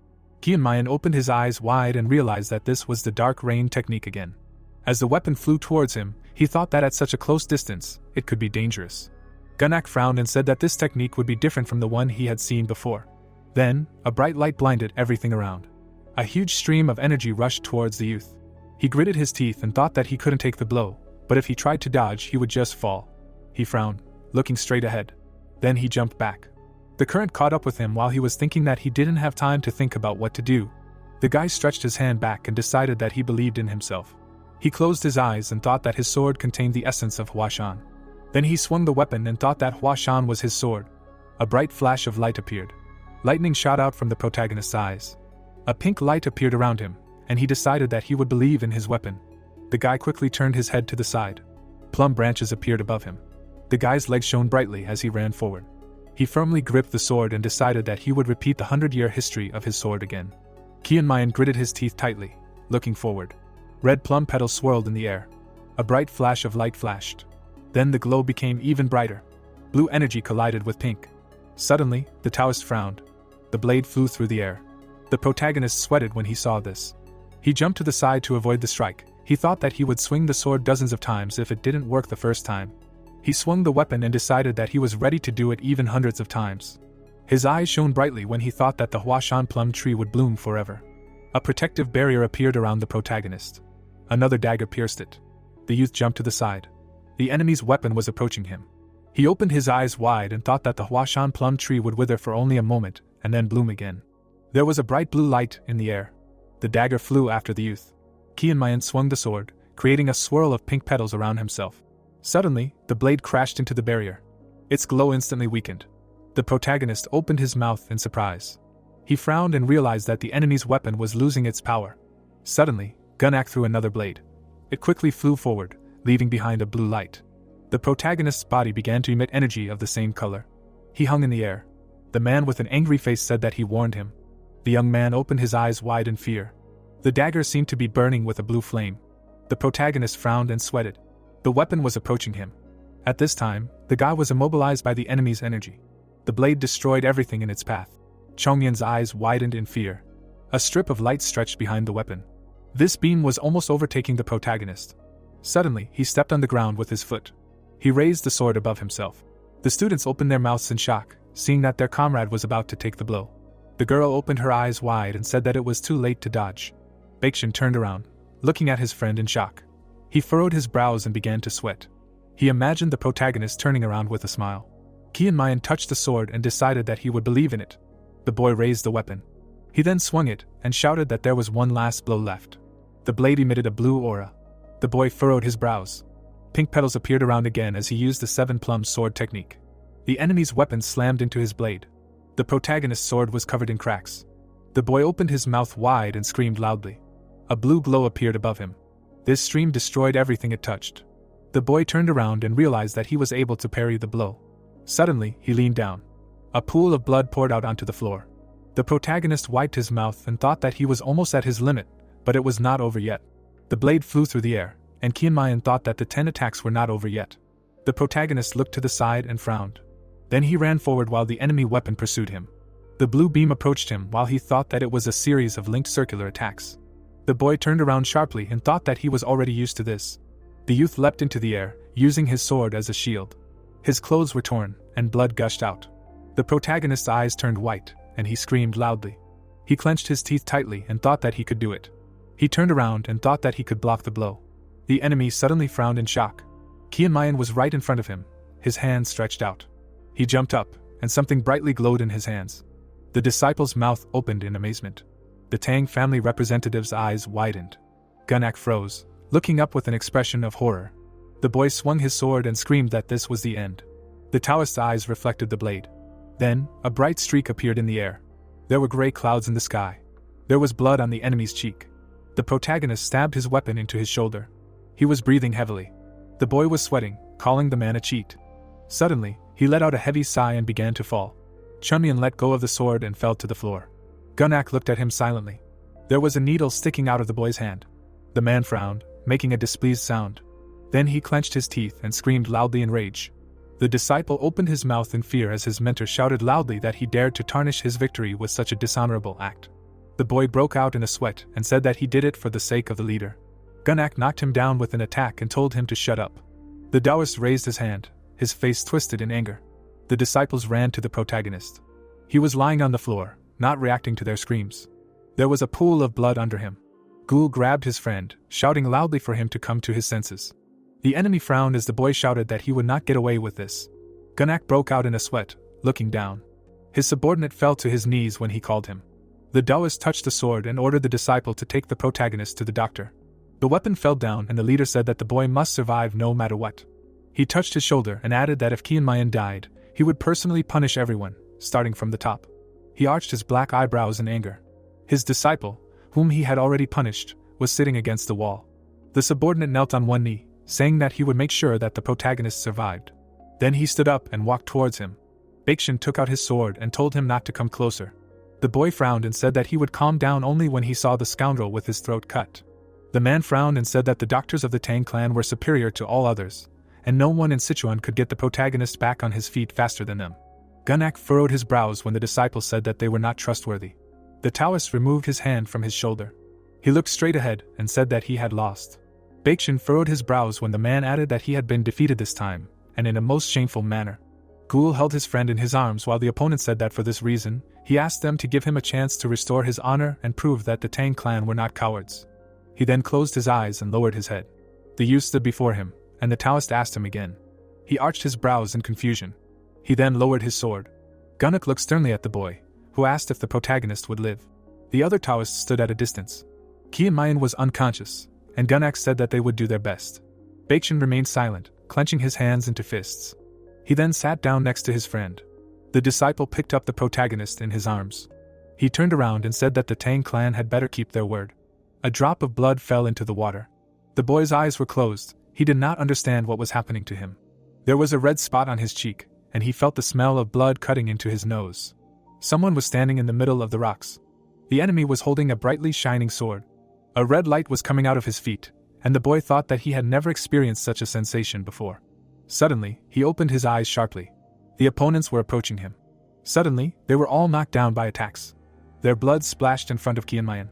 Kianmayan opened his eyes wide and realized that this was the dark rain technique again. As the weapon flew towards him, he thought that at such a close distance, it could be dangerous. Gunnak frowned and said that this technique would be different from the one he had seen before. Then, a bright light blinded everything around. A huge stream of energy rushed towards the youth. He gritted his teeth and thought that he couldn't take the blow, but if he tried to dodge, he would just fall. He frowned, looking straight ahead. Then he jumped back. The current caught up with him while he was thinking that he didn't have time to think about what to do. The guy stretched his hand back and decided that he believed in himself. He closed his eyes and thought that his sword contained the essence of Huashan. Then he swung the weapon and thought that Huashan was his sword. A bright flash of light appeared. Lightning shot out from the protagonist's eyes. A pink light appeared around him, and he decided that he would believe in his weapon. The guy quickly turned his head to the side. Plum branches appeared above him. The guy's legs shone brightly as he ran forward. He firmly gripped the sword and decided that he would repeat the 100-year history of his sword again. Kianmayan gritted his teeth tightly, looking forward. Red plum petals swirled in the air. A bright flash of light flashed. Then the glow became even brighter. Blue energy collided with pink. Suddenly, the Taoist frowned. The blade flew through the air. The protagonist sweated when he saw this. He jumped to the side to avoid the strike. He thought that he would swing the sword dozens of times if it didn't work the first time. He swung the weapon and decided that he was ready to do it even hundreds of times. His eyes shone brightly when he thought that the Huashan plum tree would bloom forever. A protective barrier appeared around the protagonist. Another dagger pierced it. The youth jumped to the side. The enemy's weapon was approaching him. He opened his eyes wide and thought that the Huashan plum tree would wither for only a moment, and then bloom again. There was a bright blue light in the air. The dagger flew after the youth. Kianmayan swung the sword, creating a swirl of pink petals around himself. Suddenly, the blade crashed into the barrier. Its glow instantly weakened. The protagonist opened his mouth in surprise. He frowned and realized that the enemy's weapon was losing its power. Suddenly, Gunnak threw another blade. It quickly flew forward, leaving behind a blue light. The protagonist's body began to emit energy of the same color. He hung in the air. The man with an angry face said that he warned him. The young man opened his eyes wide in fear. The dagger seemed to be burning with a blue flame. The protagonist frowned and sweated. The weapon was approaching him. At this time, the guy was immobilized by the enemy's energy. The blade destroyed everything in its path. Chongyan's eyes widened in fear. A strip of light stretched behind the weapon. This beam was almost overtaking the protagonist. Suddenly, he stepped on the ground with his foot. He raised the sword above himself. The students opened their mouths in shock, seeing that their comrade was about to take the blow. The girl opened her eyes wide and said that it was too late to dodge. Baekjin turned around, looking at his friend in shock. He furrowed his brows and began to sweat. He imagined the protagonist turning around with a smile. Kianmayan touched the sword and decided that he would believe in it. The boy raised the weapon. He then swung it and shouted that there was one last blow left. The blade emitted a blue aura. The boy furrowed his brows. Pink petals appeared around again as he used the 7-plum sword technique. The enemy's weapon slammed into his blade. The protagonist's sword was covered in cracks. The boy opened his mouth wide and screamed loudly. A blue glow appeared above him. This stream destroyed everything it touched. The boy turned around and realized that he was able to parry the blow. Suddenly, he leaned down. A pool of blood poured out onto the floor. The protagonist wiped his mouth and thought that he was almost at his limit, but it was not over yet. The blade flew through the air, and Kianmayan thought that the 10 attacks were not over yet. The protagonist looked to the side and frowned. Then he ran forward while the enemy weapon pursued him. The blue beam approached him while he thought that it was a series of linked circular attacks. The boy turned around sharply and thought that he was already used to this. The youth leapt into the air, using his sword as a shield. His clothes were torn, and blood gushed out. The protagonist's eyes turned white, and he screamed loudly. He clenched his teeth tightly and thought that he could do it. He turned around and thought that he could block the blow. The enemy suddenly frowned in shock. Kianmayan was right in front of him, his hands stretched out. He jumped up, and something brightly glowed in his hands. The disciple's mouth opened in amazement. The Tang family representative's eyes widened. Gunnak froze, looking up with an expression of horror. The boy swung his sword and screamed that this was the end. The Taoist's eyes reflected the blade. Then, a bright streak appeared in the air. There were gray clouds in the sky. There was blood on the enemy's cheek. The protagonist stabbed his weapon into his shoulder. He was breathing heavily. The boy was sweating, calling the man a cheat. Suddenly, he let out a heavy sigh and began to fall. Chunmian let go of the sword and fell to the floor. Gunnak looked at him silently. There was a needle sticking out of the boy's hand. The man frowned, making a displeased sound. Then he clenched his teeth and screamed loudly in rage. The disciple opened his mouth in fear as his mentor shouted loudly that he dared to tarnish his victory with such a dishonorable act. The boy broke out in a sweat and said that he did it for the sake of the leader. Gunnak knocked him down with an attack and told him to shut up. The Taoist raised his hand, his face twisted in anger. The disciples ran to the protagonist. He was lying on the floor, not reacting to their screams. There was a pool of blood under him. Ghoul grabbed his friend, shouting loudly for him to come to his senses. The enemy frowned as the boy shouted that he would not get away with this. Gunnak broke out in a sweat, looking down. His subordinate fell to his knees when he called him. The Taoist touched the sword and ordered the disciple to take the protagonist to the doctor. The weapon fell down and the leader said that the boy must survive no matter what. He touched his shoulder and added that if Kianmayan died, he would personally punish everyone, starting from the top. He arched his black eyebrows in anger. His disciple, whom he had already punished, was sitting against the wall. The subordinate knelt on one knee, saying that he would make sure that the protagonist survived. Then he stood up and walked towards him. Baekshun took out his sword and told him not to come closer. The boy frowned and said that he would calm down only when he saw the scoundrel with his throat cut. The man frowned and said that the doctors of the Tang clan were superior to all others, and no one in Sichuan could get the protagonist back on his feet faster than them. Gunnak furrowed his brows when the disciple said that they were not trustworthy. The Taoist removed his hand from his shoulder. He looked straight ahead and said that he had lost. Baekshun furrowed his brows when the man added that he had been defeated this time, and in a most shameful manner. Ghoul held his friend in his arms while the opponent said that for this reason, he asked them to give him a chance to restore his honor and prove that the Tang clan were not cowards. He then closed his eyes and lowered his head. The youth stood before him, and the Taoist asked him again. He arched his brows in confusion. He then lowered his sword. Gunnak looked sternly at the boy, who asked if the protagonist would live. The other Taoists stood at a distance. Kianmayan was unconscious, and Gunnak said that they would do their best. Baekshun remained silent, clenching his hands into fists. He then sat down next to his friend. The disciple picked up the protagonist in his arms. He turned around and said that the Tang clan had better keep their word. A drop of blood fell into the water. The boy's eyes were closed. He did not understand what was happening to him. There was a red spot on his cheek, and he felt the smell of blood cutting into his nose. Someone was standing in the middle of the rocks. The enemy was holding a brightly shining sword. A red light was coming out of his feet, and the boy thought that he had never experienced such a sensation before. Suddenly, he opened his eyes sharply. The opponents were approaching him. Suddenly, they were all knocked down by attacks. Their blood splashed in front of Kianmayan.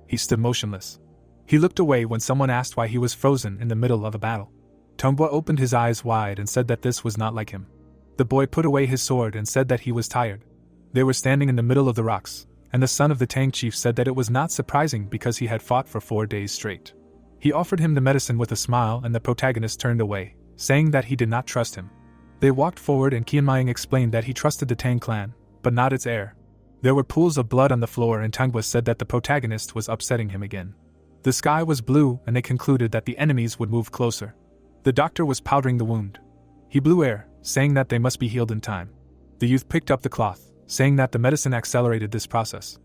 He stood motionless. He looked away when someone asked why he was frozen in the middle of a battle. Tonghua opened his eyes wide and said that this was not like him. The boy put away his sword and said that he was tired. They were standing in the middle of the rocks, and the son of the Tang chief said that it was not surprising because he had fought for 4 days straight. He offered him the medicine with a smile and the protagonist turned away, saying that he did not trust him. They walked forward and Kianmayan explained that he trusted the Tang clan, but not its heir. There were pools of blood on the floor and Tonghua said that the protagonist was upsetting him again. The sky was blue and they concluded that the enemies would move closer. The doctor was powdering the wound. He blew air, saying that they must be healed in time. The youth picked up the cloth, saying that the medicine accelerated this process.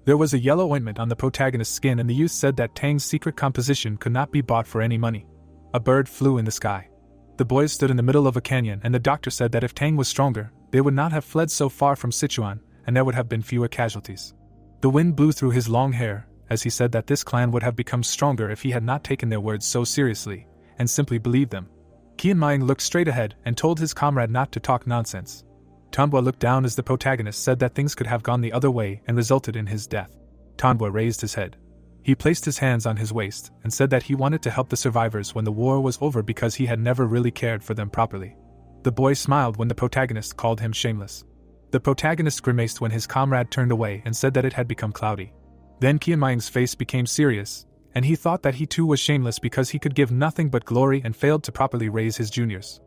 There was a yellow ointment on the protagonist's skin and the youth said that Tang's secret composition could not be bought for any money. A bird flew in the sky. The boys stood in the middle of a canyon and the doctor said that if Tang was stronger, they would not have fled so far from Sichuan, and there would have been fewer casualties. The wind blew through his long hair, as he said that this clan would have become stronger if he had not taken their words so seriously, and simply believed them. Kianmayan looked straight ahead and told his comrade not to talk nonsense. Tanhwa looked down as the protagonist said that things could have gone the other way and resulted in his death. Tanhwa raised his head. He placed his hands on his waist and said that he wanted to help the survivors when the war was over because he had never really cared for them properly. The boy smiled when the protagonist called him shameless. The protagonist grimaced when his comrade turned away and said that it had become cloudy. Then Kianmayang's face became serious, and he thought that he too was shameless because he could give nothing but glory and failed to properly raise his juniors.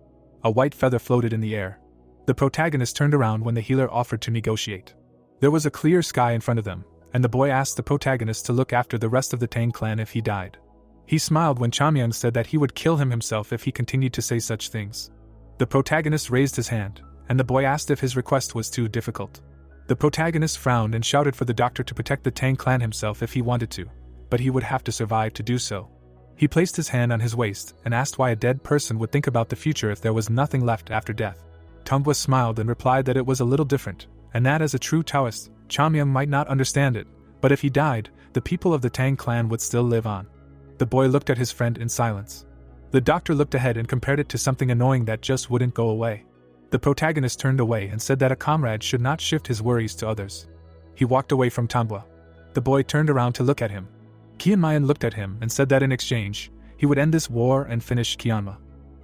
A white feather floated in the air. The protagonist turned around when the healer offered to negotiate. There was a clear sky in front of them, and the boy asked the protagonist to look after the rest of the Tang clan if he died. He smiled when Chamyang said that he would kill him himself if he continued to say such things. The protagonist raised his hand, and the boy asked if his request was too difficult. The protagonist frowned and shouted for the doctor to protect the Tang clan himself if he wanted to, but he would have to survive to do so. He placed his hand on his waist and asked why a dead person would think about the future if there was nothing left after death. Tanhwa smiled and replied that it was a little different, and that as a true Taoist, Chamyang might not understand it, but if he died, the people of the Tang clan would still live on. The boy looked at his friend in silence. The doctor looked ahead and compared it to something annoying that just wouldn't go away. The protagonist turned away and said that a comrade should not shift his worries to others. He walked away from Tanhwa. The boy turned around to look at him. Kianmayan looked at him and said that in exchange, he would end this war and finish Kianma.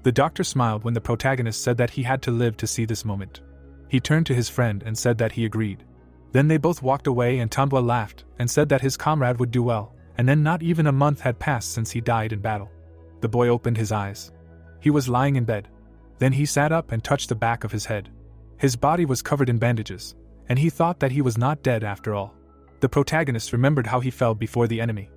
The doctor smiled when the protagonist said that he had to live to see this moment. He turned to his friend and said that he agreed. Then they both walked away and Tanhwa laughed and said that his comrade would do well, and then not even a month had passed since he died in battle. The boy opened his eyes. He was lying in bed. Then he sat up and touched the back of his head. His body was covered in bandages, and he thought that he was not dead after all. The protagonist remembered how he fell before the enemy.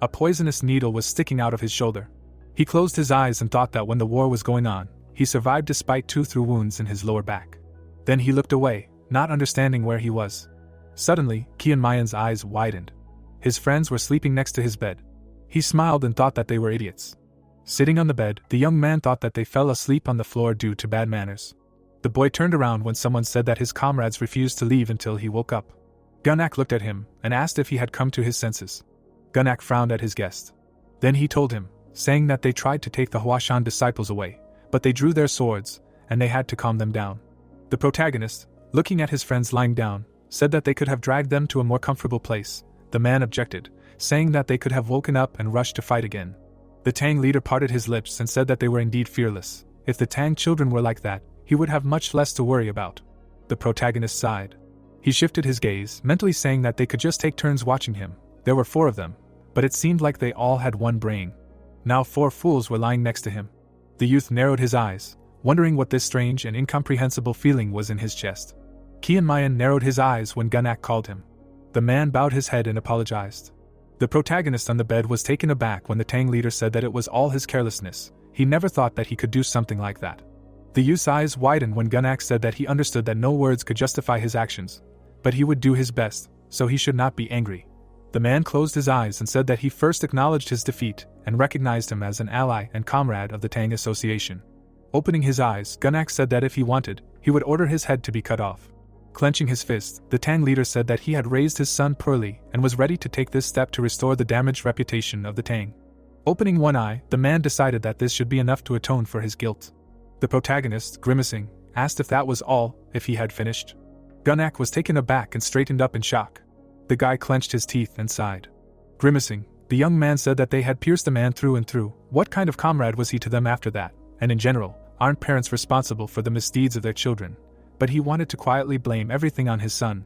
A poisonous needle was sticking out of his shoulder. He closed his eyes and thought that when the war was going on, he survived despite 2 through wounds in his lower back. Then he looked away, not understanding where he was. Suddenly, Kianmayan's eyes widened. His friends were sleeping next to his bed. He smiled and thought that they were idiots. Sitting on the bed, the young man thought that they fell asleep on the floor due to bad manners. The boy turned around when someone said that his comrades refused to leave until he woke up. Gunak looked at him and asked if he had come to his senses. Gunak frowned at his guest. Then he told him, saying that they tried to take the Huashan disciples away, but they drew their swords, and they had to calm them down. The protagonist, looking at his friends lying down, said that they could have dragged them to a more comfortable place. The man objected, saying that they could have woken up and rushed to fight again. The Tang leader parted his lips and said that they were indeed fearless. If the Tang children were like that, he would have much less to worry about. The protagonist sighed. He shifted his gaze, mentally saying that they could just take turns watching him. There were 4 of them, but it seemed like they all had one brain. Now 4 fools were lying next to him. The youth narrowed his eyes, wondering what this strange and incomprehensible feeling was in his chest. Kianmayan narrowed his eyes when Gunak called him. The man bowed his head and apologized. The protagonist on the bed was taken aback when the Tang leader said that it was all his carelessness. He never thought that he could do something like that. The youth's eyes widened when Gunak said that he understood that no words could justify his actions, but he would do his best, so he should not be angry. The man closed his eyes and said that he first acknowledged his defeat and recognized him as an ally and comrade of the Tang Association. Opening his eyes, Gunak said that if he wanted, he would order his head to be cut off. Clenching his fist, the Tang leader said that he had raised his son poorly and was ready to take this step to restore the damaged reputation of the Tang. Opening one eye, the man decided that this should be enough to atone for his guilt. The protagonist, grimacing, asked if that was all, if he had finished. Gunak was taken aback and straightened up in shock. The guy clenched his teeth and sighed. Grimacing, the young man said that they had pierced the man through and through. What kind of comrade was he to them after that? And in general, aren't parents responsible for the misdeeds of their children? But he wanted to quietly blame everything on his son.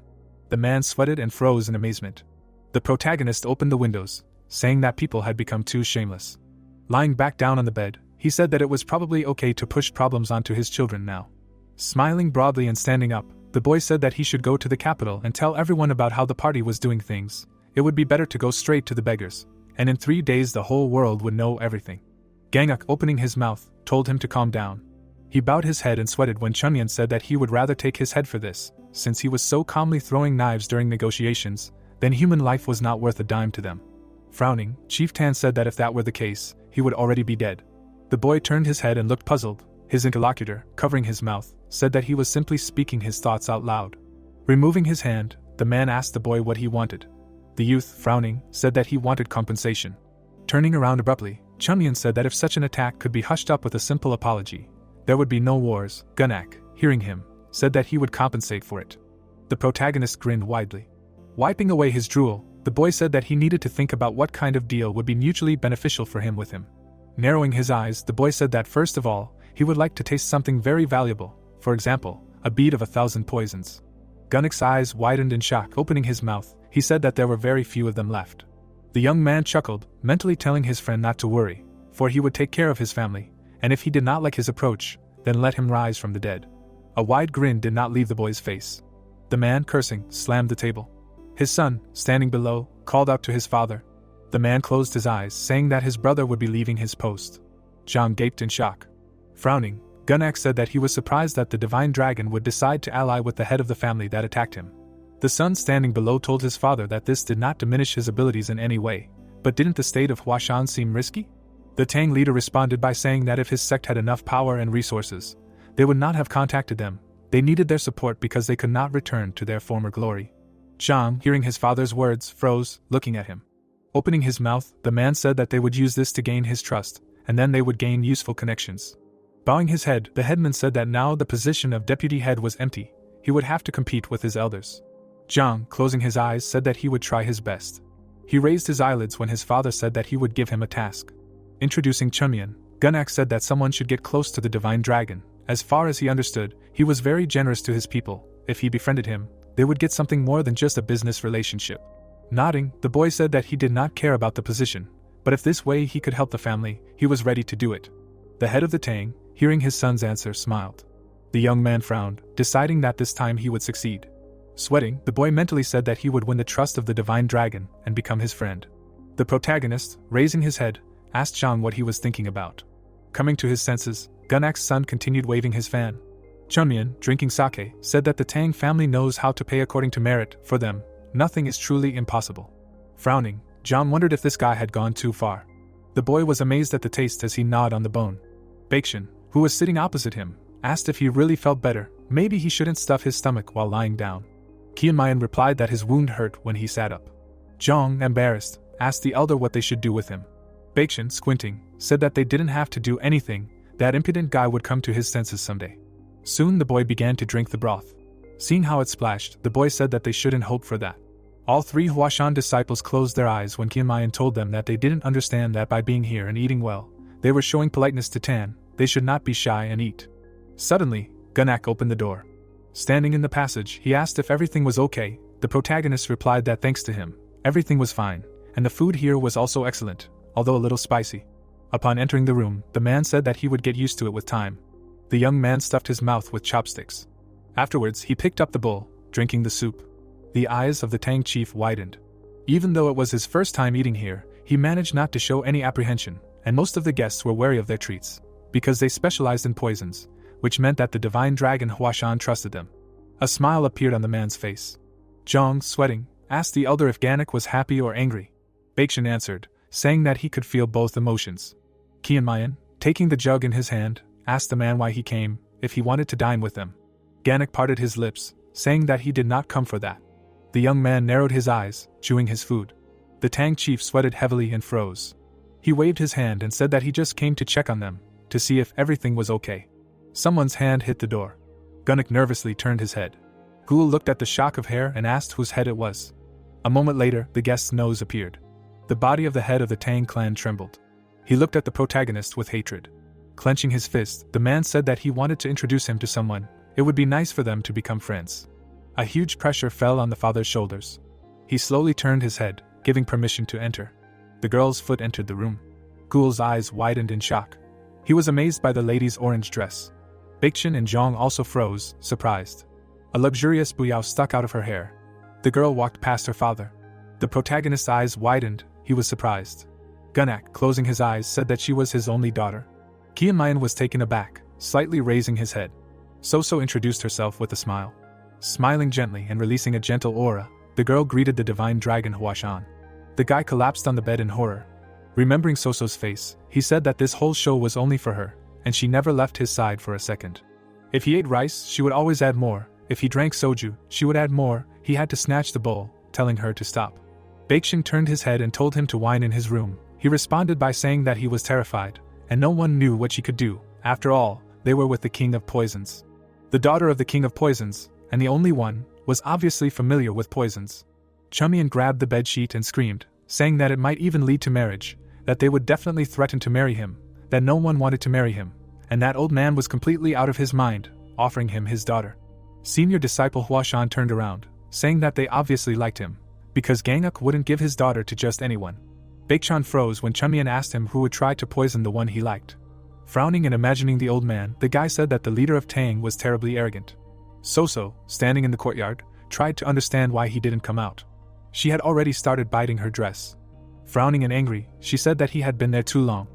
The man sweated and froze in amazement. The protagonist opened the windows, saying that people had become too shameless. Lying back down on the bed, he said that it was probably okay to push problems onto his children now. Smiling broadly and standing up, the boy said that he should go to the capital and tell everyone about how the party was doing things. It would be better to go straight to the beggars, and in 3 days the whole world would know everything. Ganguk, opening his mouth, told him to calm down. He bowed his head and sweated when Chunyan said that he would rather take his head for this, since he was so calmly throwing knives during negotiations, then human life was not worth a dime to them. Frowning, Chief Tan said that if that were the case, he would already be dead. The boy turned his head and looked puzzled. His interlocutor, covering his mouth, said that he was simply speaking his thoughts out loud. Removing his hand, the man asked the boy what he wanted. The youth, frowning, said that he wanted compensation. Turning around abruptly, Chunyan said that if such an attack could be hushed up with a simple apology, there would be no wars. Gunak, hearing him, said that he would compensate for it. The protagonist grinned widely. Wiping away his drool, the boy said that he needed to think about what kind of deal would be mutually beneficial for him with him. Narrowing his eyes, the boy said that first of all, he would like to taste something very valuable, for example, a bead of 1,000 poisons. Gunnock's eyes widened in shock. Opening his mouth, he said that there were very few of them left. The young man chuckled, mentally telling his friend not to worry, for he would take care of his family, and if he did not like his approach, then let him rise from the dead. A wide grin did not leave the boy's face. The man, cursing, slammed the table. His son, standing below, called out to his father. The man closed his eyes, saying that his brother would be leaving his post. Zhang gaped in shock. Frowning, Gunnock said that he was surprised that the divine dragon would decide to ally with the head of the family that attacked him. The son standing below told his father that this did not diminish his abilities in any way, but didn't the state of Huashan seem risky? The Tang leader responded by saying that if his sect had enough power and resources, they would not have contacted them. They needed their support because they could not return to their former glory. Zhang, hearing his father's words, froze, looking at him. Opening his mouth, the man said that they would use this to gain his trust, and then they would gain useful connections. Bowing his head, the headman said that now the position of deputy head was empty, he would have to compete with his elders. Zhang, closing his eyes, said that he would try his best. He raised his eyelids when his father said that he would give him a task. Introducing Chunmian, Gunnock said that someone should get close to the divine dragon. As far as he understood, he was very generous to his people. If he befriended him, they would get something more than just a business relationship. Nodding, the boy said that he did not care about the position, but if this way he could help the family, he was ready to do it. The head of the Tang, hearing his son's answer, smiled. The young man frowned, deciding that this time he would succeed. Sweating, the boy mentally said that he would win the trust of the divine dragon and become his friend. The protagonist, raising his head, asked Zhang what he was thinking about. Coming to his senses, Gunnock's son continued waving his fan. Chunmian, drinking sake, said that the Tang family knows how to pay according to merit. For them, nothing is truly impossible. Frowning, Zhang wondered if this guy had gone too far. The boy was amazed at the taste as he gnawed on the bone. Baekshun, who was sitting opposite him, asked if he really felt better. Maybe he shouldn't stuff his stomach while lying down. Qianmayan replied that his wound hurt when he sat up. Zhang, embarrassed, asked the elder what they should do with him. Baekshun, squinting, said that they didn't have to do anything, that impudent guy would come to his senses someday. Soon the boy began to drink the broth. Seeing how it splashed, the boy said that they shouldn't hope for that. All three Huashan disciples closed their eyes when Qianmayan told them that they didn't understand that by being here and eating well, they were showing politeness to Tan. They should not be shy and eat. Suddenly, Gunnock opened the door. Standing in the passage, he asked if everything was okay. The protagonist replied that thanks to him, everything was fine, and the food here was also excellent, although a little spicy. Upon entering the room, the man said that he would get used to it with time. The young man stuffed his mouth with chopsticks. Afterwards, he picked up the bowl, drinking the soup. The eyes of the Tang chief widened. Even though it was his first time eating here, he managed not to show any apprehension, and most of the guests were wary of their treats, because they specialized in poisons, which meant that the divine dragon Huashan trusted them. A smile appeared on the man's face. Zhang, sweating, asked the elder if Gunnock was happy or angry. Baekshun answered, saying that he could feel both emotions. Qianmayan, taking the jug in his hand, asked the man why he came, if he wanted to dine with them. Gunnock parted his lips, saying that he did not come for that. The young man narrowed his eyes, chewing his food. The Tang chief sweated heavily and froze. He waved his hand and said that he just came to check on them, to see if everything was okay. Someone's hand hit the door. Gunnock nervously turned his head. Ghoul looked at the shock of hair and asked whose head it was. A moment later, the guest's nose appeared. The body of the head of the Tang clan trembled. He looked at the protagonist with hatred. Clenching his fist, the man said that he wanted to introduce him to someone. It would be nice for them to become friends. A huge pressure fell on the father's shoulders. He slowly turned his head, giving permission to enter. The girl's foot entered the room. Ghoul's eyes widened in shock. He was amazed by the lady's orange dress. Baekshun and Zhang also froze, surprised. A luxurious buyao stuck out of her hair. The girl walked past her father. The protagonist's eyes widened, he was surprised. Gunnock, closing his eyes, said that she was his only daughter. Qianmayan was taken aback, slightly raising his head. So introduced herself with a smile. Smiling gently and releasing a gentle aura, the girl greeted the divine dragon Huashan. The guy collapsed on the bed in horror. Remembering Soso's face, he said that this whole show was only for her, and she never left his side for a second. If he ate rice, she would always add more. If he drank soju, she would add more. He had to snatch the bowl, telling her to stop. Baekshun turned his head and told him to whine in his room. He responded by saying that he was terrified, and no one knew what she could do. After all, they were with the king of poisons. The daughter of the king of poisons, and the only one, was obviously familiar with poisons. Chumian grabbed the bedsheet and screamed, saying that it might even lead to marriage, that they would definitely threaten to marry him, that no one wanted to marry him, and that old man was completely out of his mind, offering him his daughter. Senior disciple Huashan turned around, saying that they obviously liked him, because Ganguk wouldn't give his daughter to just anyone. Baekchan froze when Chumian asked him who would try to poison the one he liked. Frowning and imagining the old man, the guy said that the leader of Tang was terribly arrogant. So, standing in the courtyard, tried to understand why he didn't come out. She had already started biting her dress. Frowning and angry, she said that he had been there too long.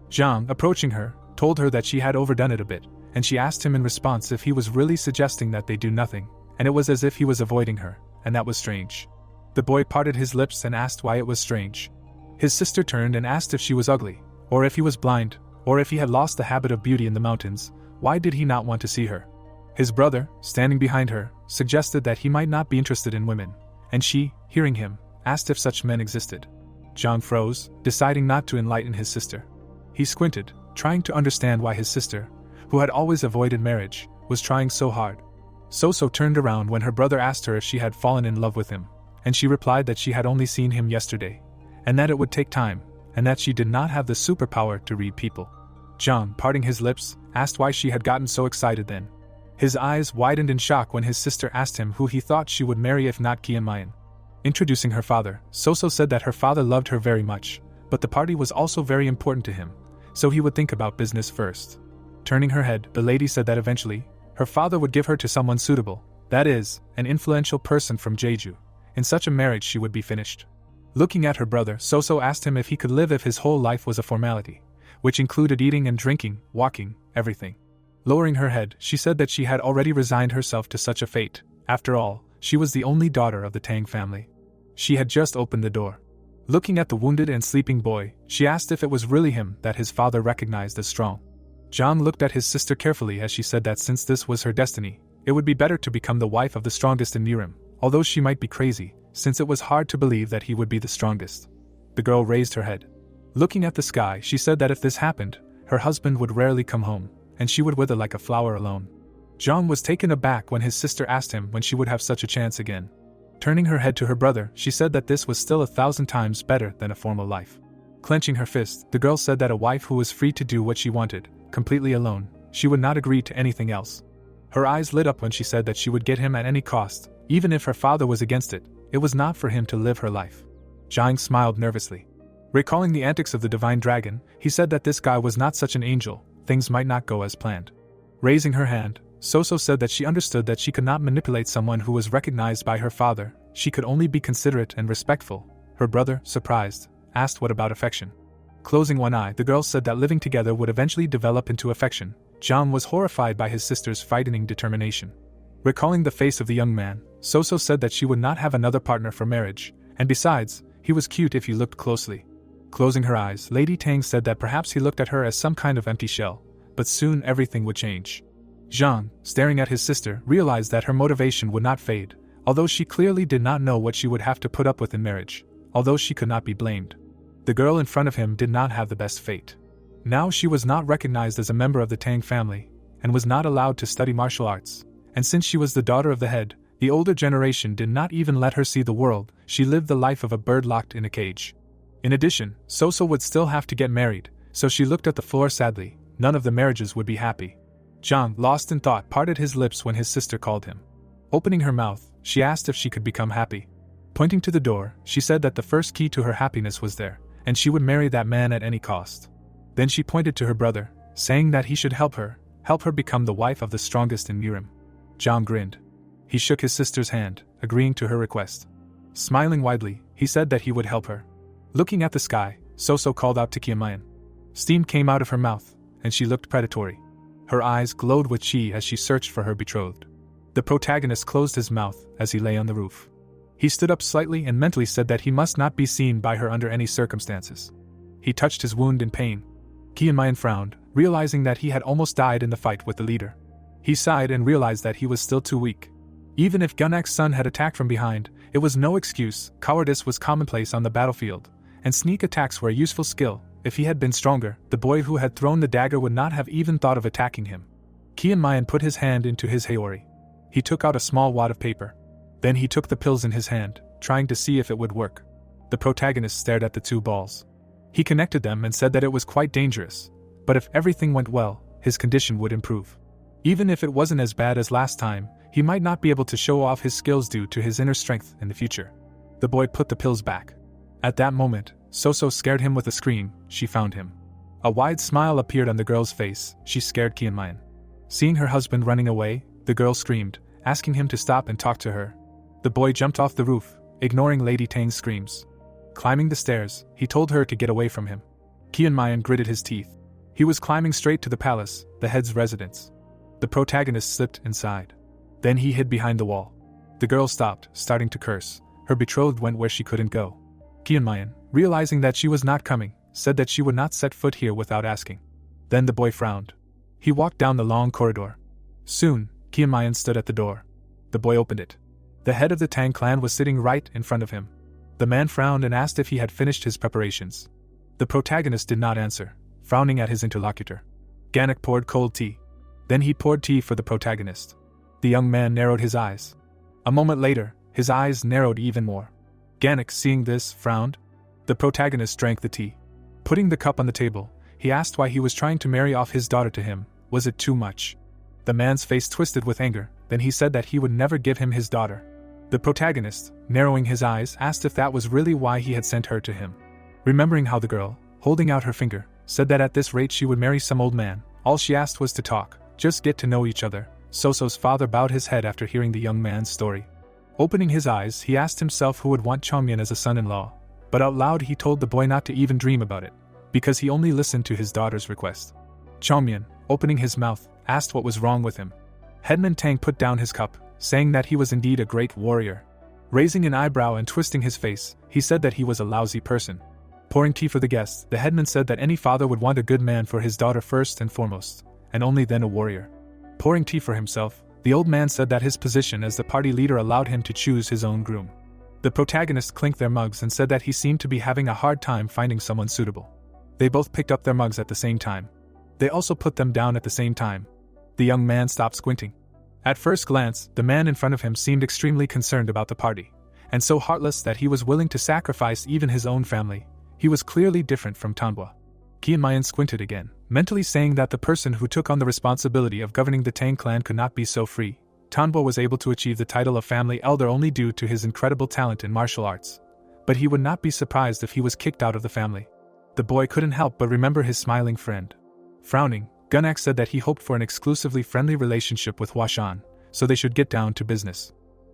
Zhang, approaching her, told her that she had overdone it a bit, and she asked him in response if he was really suggesting that they do nothing, and it was as if he was avoiding her, and that was strange. The boy parted his lips and asked why it was strange. His sister turned and asked if she was ugly, or if he was blind, or if he had lost the habit of beauty in the mountains. Why did he not want to see her? His brother, standing behind her, suggested that he might not be interested in women, and she, hearing him, asked if such men existed. Zhang froze, deciding not to enlighten his sister. He squinted, trying to understand why his sister, who had always avoided marriage, was trying so hard. So turned around when her brother asked her if she had fallen in love with him, and she replied that she had only seen him yesterday, and that it would take time, and that she did not have the superpower to read people. Zhang, parting his lips, asked why she had gotten so excited then. His eyes widened in shock when his sister asked him who he thought she would marry if not Qianmayan. Introducing her father, Soso said that her father loved her very much, but the party was also very important to him, so he would think about business first. Turning her head, the lady said that eventually, her father would give her to someone suitable, that is, an influential person from Jeju. In such a marriage she would be finished. Looking at her brother, Soso asked him if he could live if his whole life was a formality, which included eating and drinking, walking, everything. Lowering her head, she said that she had already resigned herself to such a fate. After all, she was the only daughter of the Tang family. She had just opened the door. Looking at the wounded and sleeping boy, she asked if it was really him that his father recognized as strong. Zhang looked at his sister carefully as she said that since this was her destiny, it would be better to become the wife of the strongest in Nirim, although she might be crazy, since it was hard to believe that he would be the strongest. The girl raised her head. Looking at the sky, she said that if this happened, her husband would rarely come home, and she would wither like a flower alone. Zhang was taken aback when his sister asked him when she would have such a chance again. Turning her head to her brother, she said that this was still 1,000 times better than a formal life. Clenching her fist, the girl said that a wife who was free to do what she wanted, completely alone, she would not agree to anything else. Her eyes lit up when she said that she would get him at any cost, even if her father was against it. It was not for him to live her life. Zhang smiled nervously. Recalling the antics of the divine dragon, he said that this guy was not such an angel, things might not go as planned. Raising her hand, Soso said that she understood that she could not manipulate someone who was recognized by her father, she could only be considerate and respectful. Her brother, surprised, asked what about affection. Closing one eye, the girl said that living together would eventually develop into affection. Zhang was horrified by his sister's frightening determination. Recalling the face of the young man, Soso said that she would not have another partner for marriage, and besides, he was cute if you looked closely. Closing her eyes, Lady Tang said that perhaps he looked at her as some kind of empty shell, but soon everything would change. Zhang, staring at his sister, realized that her motivation would not fade, although she clearly did not know what she would have to put up with in marriage, although she could not be blamed. The girl in front of him did not have the best fate. Now she was not recognized as a member of the Tang family, and was not allowed to study martial arts, and since she was the daughter of the head, the older generation did not even let her see the world. She lived the life of a bird locked in a cage. In addition, Soso would still have to get married, so she looked at the floor sadly. None of the marriages would be happy. Zhang, lost in thought, parted his lips when his sister called him. Opening her mouth, she asked if she could become happy. Pointing to the door, she said that the first key to her happiness was there, and she would marry that man at any cost. Then she pointed to her brother, saying that he should help her become the wife of the strongest in Nirim. Zhang grinned. He shook his sister's hand, agreeing to her request. Smiling widely, he said that he would help her. Looking at the sky, Soso called out to Qianmayan. Steam came out of her mouth, and she looked predatory. Her eyes glowed with chi as she searched for her betrothed. The protagonist closed his mouth as he lay on the roof. He stood up slightly and mentally said that he must not be seen by her under any circumstances. He touched his wound in pain. Qianmayan frowned, realizing that he had almost died in the fight with the leader. He sighed and realized that he was still too weak. Even if Gunak's son had attacked from behind, it was no excuse. Cowardice was commonplace on the battlefield, and sneak attacks were a useful skill. If he had been stronger, the boy who had thrown the dagger would not have even thought of attacking him. Kian Mayan put his hand into his haori. He took out a small wad of paper. Then he took the pills in his hand, trying to see if it would work. The protagonist stared at the 2 balls. He connected them and said that it was quite dangerous, but if everything went well, his condition would improve. Even if it wasn't as bad as last time, he might not be able to show off his skills due to his inner strength in the future. The boy put the pills back. At that moment, Soso scared him with a scream. She found him. A wide smile appeared on the girl's face. She scared Kian Mayan. Seeing her husband running away, the girl screamed, asking him to stop and talk to her. The boy jumped off the roof, ignoring Lady Tang's screams. Climbing the stairs, he told her to get away from him. Kian Mayan gritted his teeth. He was climbing straight to the palace, the head's residence. The protagonist slipped inside. Then he hid behind the wall. The girl stopped, starting to curse. Her betrothed went where she couldn't go. Kian Mayan, realizing that she was not coming, said that she would not set foot here without asking. Then the boy frowned. He walked down the long corridor. Soon, Kian Mayan stood at the door. The boy opened it. The head of the Tang clan was sitting right in front of him. The man frowned and asked if he had finished his preparations. The protagonist did not answer, frowning at his interlocutor. Ganek poured cold tea. Then he poured tea for the protagonist. The young man narrowed his eyes. A moment later, his eyes narrowed even more. Ganek, seeing this, frowned. The protagonist drank the tea. Putting the cup on the table, he asked why he was trying to marry off his daughter to him. Was it too much? The man's face twisted with anger, then he said that he would never give him his daughter. The protagonist, narrowing his eyes, asked if that was really why he had sent her to him. Remembering how the girl, holding out her finger, said that at this rate she would marry some old man, all she asked was to talk, just get to know each other. Soso's father bowed his head after hearing the young man's story. Opening his eyes, he asked himself who would want Chongmyan as a son-in-law, but out loud he told the boy not to even dream about it, because he only listened to his daughter's request. Chongmyan, opening his mouth, asked what was wrong with him. Headman Tang put down his cup, saying that he was indeed a great warrior. Raising an eyebrow and twisting his face, he said that he was a lousy person. Pouring tea for the guests, the headman said that any father would want a good man for his daughter first and foremost, and only then a warrior. Pouring tea for himself, the old man said that his position as the party leader allowed him to choose his own groom. The protagonists clinked their mugs and said that he seemed to be having a hard time finding someone suitable. They both picked up their mugs at the same time. They also put them down at the same time. The young man stopped squinting. At first glance, the man in front of him seemed extremely concerned about the party, and so heartless that he was willing to sacrifice even his own family. He was clearly different from Tanhua. Kian Mayan squinted again, mentally saying that the person who took on the responsibility of governing the Tang clan could not be so free. Tanhua was able to achieve the title of family elder only due to his incredible talent in martial arts, but he would not be surprised if he was kicked out of the family. The boy couldn't help but remember his smiling friend. Frowning, Gunak said that he hoped for an exclusively friendly relationship with Huashan, so they should get down to business.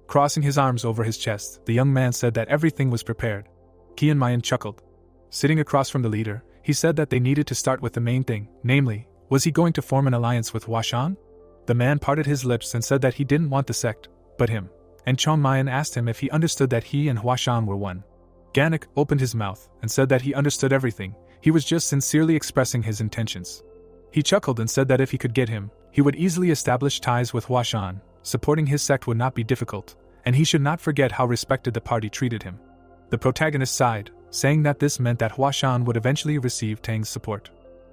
Crossing his arms over his chest, the young man said that everything was prepared. Kian Mayan chuckled. Sitting across from the leader, he said that they needed to start with the main thing, namely, was he going to form an alliance with Huashan? The man parted his lips and said that he didn't want the sect, but him, and Chong Mayan asked him if he understood that he and Huashan were one. Ganek opened his mouth and said that he understood everything, he was just sincerely expressing his intentions. He chuckled and said that if he could get him, he would easily establish ties with Huashan, supporting his sect would not be difficult, and he should not forget how respected the party treated him. The protagonist sighed, saying that this meant that Huashan would eventually receive Tang's support.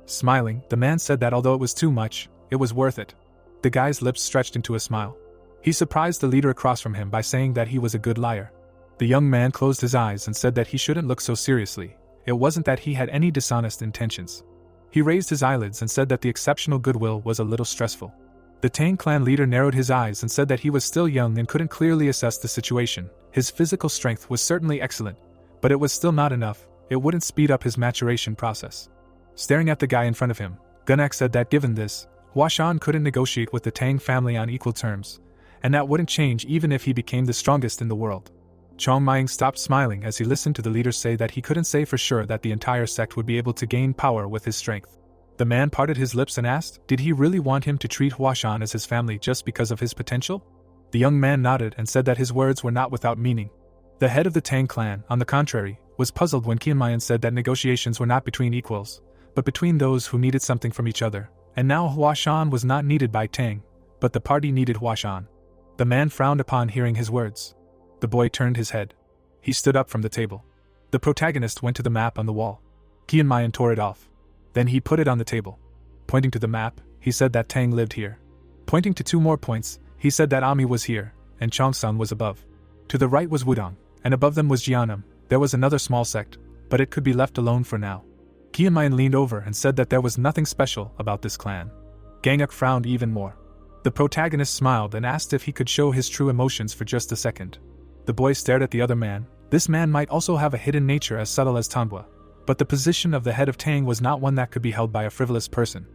Smiling, the man said that although it was too much, it was worth it. The guy's lips stretched into a smile. He surprised the leader across from him by saying that he was a good liar. The young man closed his eyes and said that he shouldn't look so seriously. It wasn't that he had any dishonest intentions. He raised his eyelids and said that the exceptional goodwill was a little stressful. The Tang clan leader narrowed his eyes and said that he was still young and couldn't clearly assess the situation. His physical strength was certainly excellent, but it was still not enough. It wouldn't speed up his maturation process. Staring at the guy in front of him, Gunak said that given this, Huashan couldn't negotiate with the Tang family on equal terms, and that wouldn't change even if he became the strongest in the world. Chong Maing stopped smiling as he listened to the leader say that he couldn't say for sure that the entire sect would be able to gain power with his strength. The man parted his lips and asked, did he really want him to treat Huashan as his family just because of his potential? The young man nodded and said that his words were not without meaning. The head of the Tang clan, on the contrary, was puzzled when Qian Mayan said that negotiations were not between equals, but between those who needed something from each other, and now Huashan was not needed by Tang, but the party needed Huashan. The man frowned upon hearing his words. The boy turned his head. He stood up from the table. The protagonist went to the map on the wall. Qian Mayan tore it off. Then he put it on the table. Pointing to the map, he said that Tang lived here. Pointing to 2 more points, he said that Ami was here, and Chongsun was above. To the right was Wudong, and above them was Jianam. There was another small sect, but it could be left alone for now. Qianmayan leaned over and said that there was nothing special about this clan. Ganguk frowned even more. The protagonist smiled and asked if he could show his true emotions for just a second. The boy stared at the other man. This man might also have a hidden nature as subtle as Tanhua, but the position of the head of Tang was not one that could be held by a frivolous person.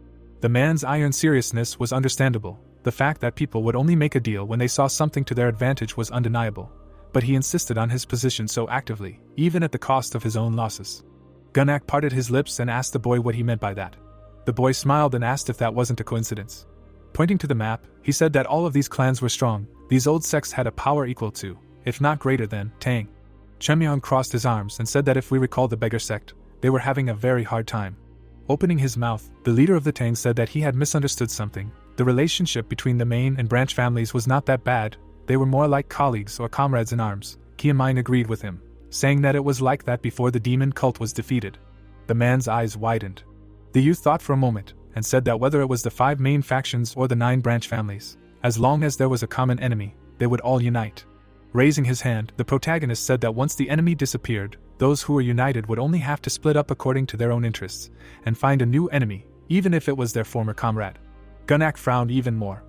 The man's iron seriousness was understandable. The fact that people would only make a deal when they saw something to their advantage was undeniable, but he insisted on his position so actively, even at the cost of his own losses. Gunak parted his lips and asked the boy what he meant by that. The boy smiled and asked if that wasn't a coincidence. Pointing to the map, he said that all of these clans were strong. These old sects had a power equal to, if not greater than, Tang. Chemyong crossed his arms and said that if we recall the beggar sect, they were having a very hard time. Opening his mouth, the leader of the Tang said that he had misunderstood something. The relationship between the main and branch families was not that bad. They were more like colleagues or comrades in arms. Qianmayan agreed with him, saying that it was like that before the demon cult was defeated. The man's eyes widened. The youth thought for a moment, and said that whether it was the 5 main factions or the 9 branch families, as long as there was a common enemy, they would all unite. Raising his hand, the protagonist said that once the enemy disappeared, those who were united would only have to split up according to their own interests, and find a new enemy, even if it was their former comrade. Gunak frowned even more.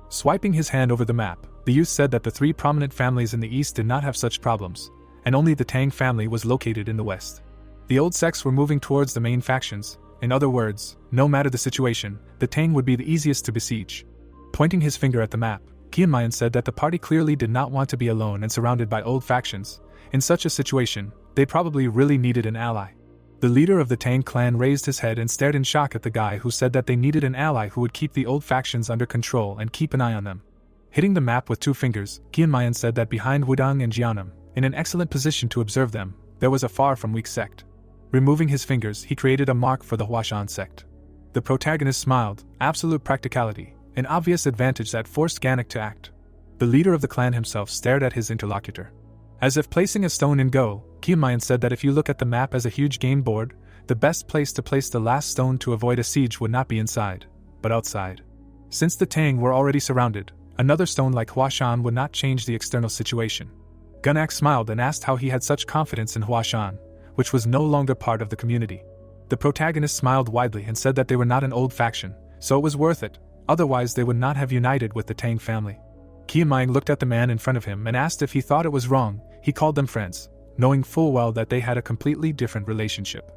Swiping his hand over the map, the youth said that the 3 prominent families in the east did not have such problems, and only the Tang family was located in the west. The old sects were moving towards the main factions. In other words, no matter the situation, the Tang would be the easiest to besiege. Pointing his finger at the map, Qianmayan said that the party clearly did not want to be alone and surrounded by old factions. In such a situation, they probably really needed an ally. The leader of the Tang clan raised his head and stared in shock at the guy who said that they needed an ally who would keep the old factions under control and keep an eye on them. Hitting the map with 2 fingers, Qianmayan said that behind Wudong and Jianam, in an excellent position to observe them, there was a far from weak sect. Removing his fingers, he created a mark for the Huashan sect. The protagonist smiled. Absolute practicality, an obvious advantage that forced Ganak to act. The leader of the clan himself stared at his interlocutor. As if placing a stone in go, Qianmayan said that if you look at the map as a huge game board, the best place to place the last stone to avoid a siege would not be inside, but outside. Since the Tang were already surrounded, another stone like Huashan would not change the external situation. Gunak smiled and asked how he had such confidence in Huashan, which was no longer part of the community. The protagonist smiled widely and said that they were not an old faction, so it was worth it, otherwise they would not have united with the Tang family. Qianmayan looked at the man in front of him and asked if he thought it was wrong. He called them friends, knowing full well that they had a completely different relationship.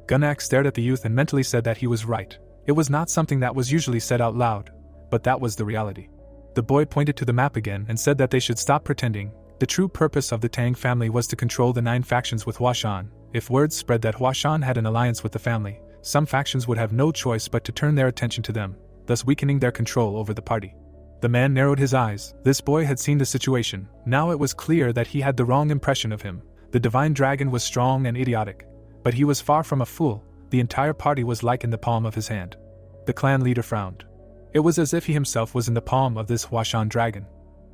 Gunak stared at the youth and mentally said that he was right. It was not something that was usually said out loud, but that was the reality. The boy pointed to the map again and said that they should stop pretending. The true purpose of the Tang family was to control the 9 factions with Huashan. If word spread that Huashan had an alliance with the family, some factions would have no choice but to turn their attention to them, thus weakening their control over the party. The man narrowed his eyes. This boy had seen the situation. Now it was clear that he had the wrong impression of him. The divine dragon was strong and idiotic, but he was far from a fool. The entire party was like in the palm of his hand. The clan leader frowned. It was as if he himself was in the palm of this Huashan dragon.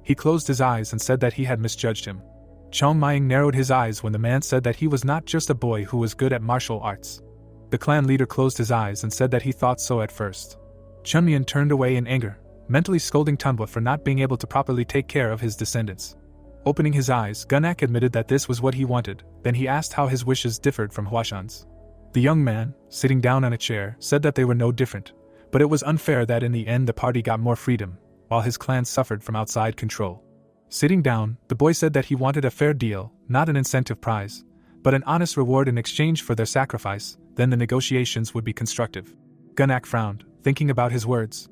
He closed his eyes and said that he had misjudged him. Chongmying narrowed his eyes when the man said that he was not just a boy who was good at martial arts. The clan leader closed his eyes and said that he thought so at first. Chunmian turned away in anger, mentally scolding Tanhua for not being able to properly take care of his descendants. Opening his eyes, Gunak admitted that this was what he wanted, then he asked how his wishes differed from Huashan's. The young man, sitting down on a chair, said that they were no different, but it was unfair that in the end the party got more freedom, while his clan suffered from outside control. Sitting down, the boy said that he wanted a fair deal, not an incentive prize, but an honest reward in exchange for their sacrifice, then the negotiations would be constructive. Gunak frowned, thinking about his words.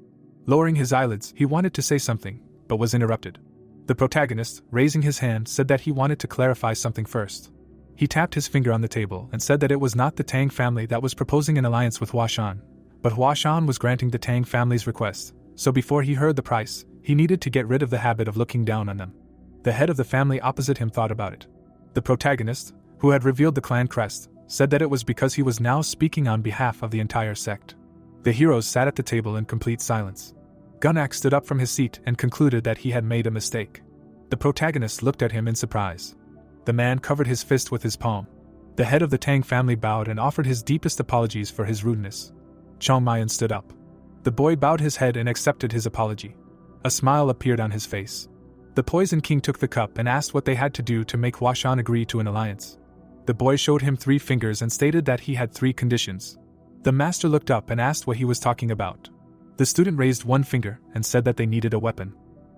Lowering his eyelids, he wanted to say something, but was interrupted. The protagonist, raising his hand, said that he wanted to clarify something first. He tapped his finger on the table and said that it was not the Tang family that was proposing an alliance with Huashan, but Huashan was granting the Tang family's request, so before he heard the price, he needed to get rid of the habit of looking down on them. The head of the family opposite him thought about it. The protagonist, who had revealed the clan crest, said that it was because he was now speaking on behalf of the entire sect. The heroes sat at the table in complete silence. Gunak stood up from his seat and concluded that he had made a mistake. The protagonist looked at him in surprise. The man covered his fist with his palm. The head of the Tang family bowed and offered his deepest apologies for his rudeness. Chongmayan stood up. The boy bowed his head and accepted his apology. A smile appeared on his face. The Poison King took the cup and asked what they had to do to make Huashan agree to an alliance. The boy showed him 3 fingers and stated that he had 3 conditions. The master looked up and asked what he was talking about. The student raised 1 finger and said that they needed a weapon.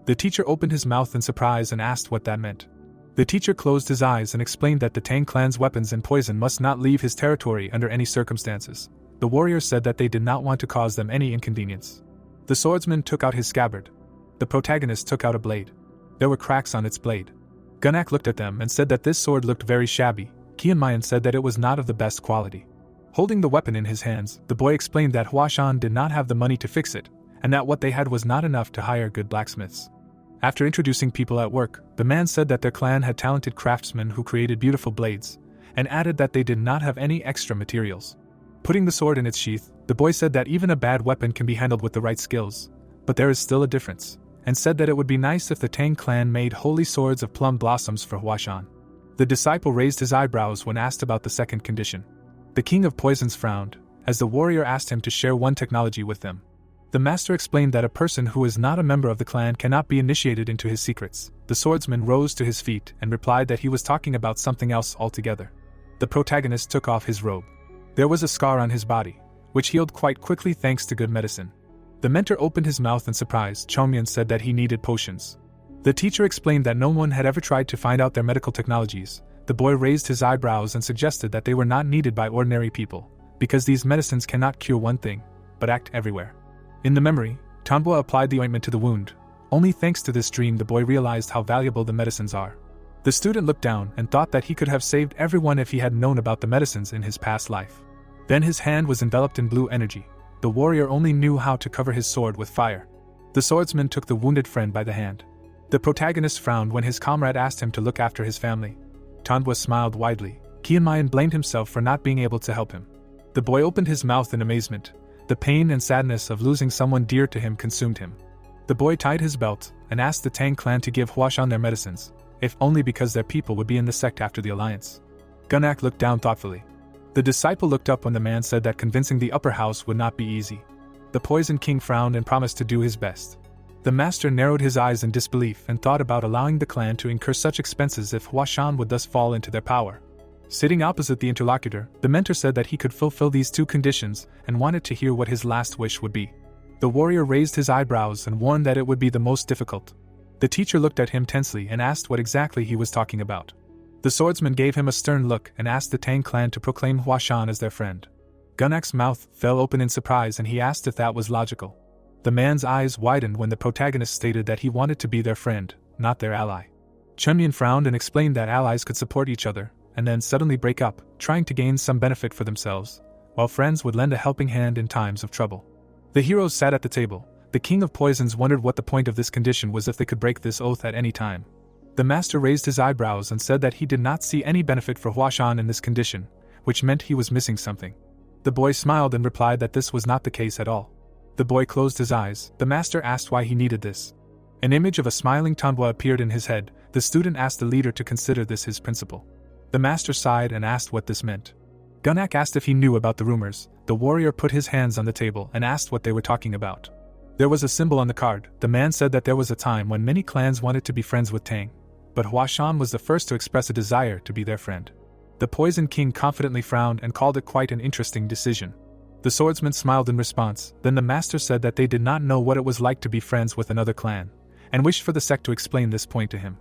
The teacher opened his mouth in surprise and asked what that meant. The teacher closed his eyes and explained that the Tang clan's weapons and poison must not leave his territory under any circumstances. The warrior said that they did not want to cause them any inconvenience. The swordsman took out his scabbard. The protagonist took out a blade. There were cracks on its blade. Gunnak looked at them and said that this sword looked very shabby. Kianmayan said that it was not of the best quality. Holding the weapon in his hands, the boy explained that Huashan did not have the money to fix it, and that what they had was not enough to hire good blacksmiths. After introducing people at work, the man said that their clan had talented craftsmen who created beautiful blades, and added that they did not have any extra materials. Putting the sword in its sheath, the boy said that even a bad weapon can be handled with the right skills, but there is still a difference, and said that it would be nice if the Tang clan made holy swords of plum blossoms for Huashan. The disciple raised his eyebrows when asked about the second condition. The King of Poisons frowned, as the warrior asked him to share one technology with them. The master explained that a person who is not a member of the clan cannot be initiated into his secrets. The swordsman rose to his feet and replied that he was talking about something else altogether. The protagonist took off his robe. There was a scar on his body, which healed quite quickly thanks to good medicine. The mentor opened his mouth in surprise. Chongmyan said that he needed potions. The teacher explained that no one had ever tried to find out their medical technologies. The boy raised his eyebrows and suggested that they were not needed by ordinary people, because these medicines cannot cure one thing, but act everywhere. In the memory, Tanhua applied the ointment to the wound. Only thanks to this dream the boy realized how valuable the medicines are. The student looked down and thought that he could have saved everyone if he had known about the medicines in his past life. Then his hand was enveloped in blue energy. The warrior only knew how to cover his sword with fire. The swordsman took the wounded friend by the hand. The protagonist frowned when his comrade asked him to look after his family. Tanhua smiled widely. Kianmayan blamed himself for not being able to help him. The boy opened his mouth in amazement. The pain and sadness of losing someone dear to him consumed him. The boy tied his belt and asked the Tang clan to give Huashan their medicines, if only because their people would be in the sect after the alliance. Gunnak looked down thoughtfully. The disciple looked up when the man said that convincing the upper house would not be easy. The Poison King frowned and promised to do his best. The master narrowed his eyes in disbelief and thought about allowing the clan to incur such expenses if Huashan would thus fall into their power. Sitting opposite the interlocutor, the mentor said that he could fulfill these 2 conditions and wanted to hear what his last wish would be. The warrior raised his eyebrows and warned that it would be the most difficult. The teacher looked at him tensely and asked what exactly he was talking about. The swordsman gave him a stern look and asked the Tang clan to proclaim Huashan as their friend. Gunnak's mouth fell open in surprise and he asked if that was logical. The man's eyes widened when the protagonist stated that he wanted to be their friend, not their ally. Chunyan frowned and explained that allies could support each other, and then suddenly break up, trying to gain some benefit for themselves, while friends would lend a helping hand in times of trouble. The heroes sat at the table. The King of Poisons wondered what the point of this condition was if they could break this oath at any time. The master raised his eyebrows and said that he did not see any benefit for Huashan in this condition, which meant he was missing something. The boy smiled and replied that this was not the case at all. The boy closed his eyes. The master asked why he needed this. An image of a smiling Tanhua appeared in his head. The student asked the leader to consider this his principle. The master sighed and asked what this meant. Gunnak asked if he knew about the rumors. The warrior put his hands on the table and asked what they were talking about. There was a symbol on the card. The man said that there was a time when many clans wanted to be friends with Tang, but Huashan was the first to express a desire to be their friend. The Poison King confidently frowned and called it quite an interesting decision. The swordsman smiled in response. Then the master said that they did not know what it was like to be friends with another clan, and wished for the sect to explain this point to him.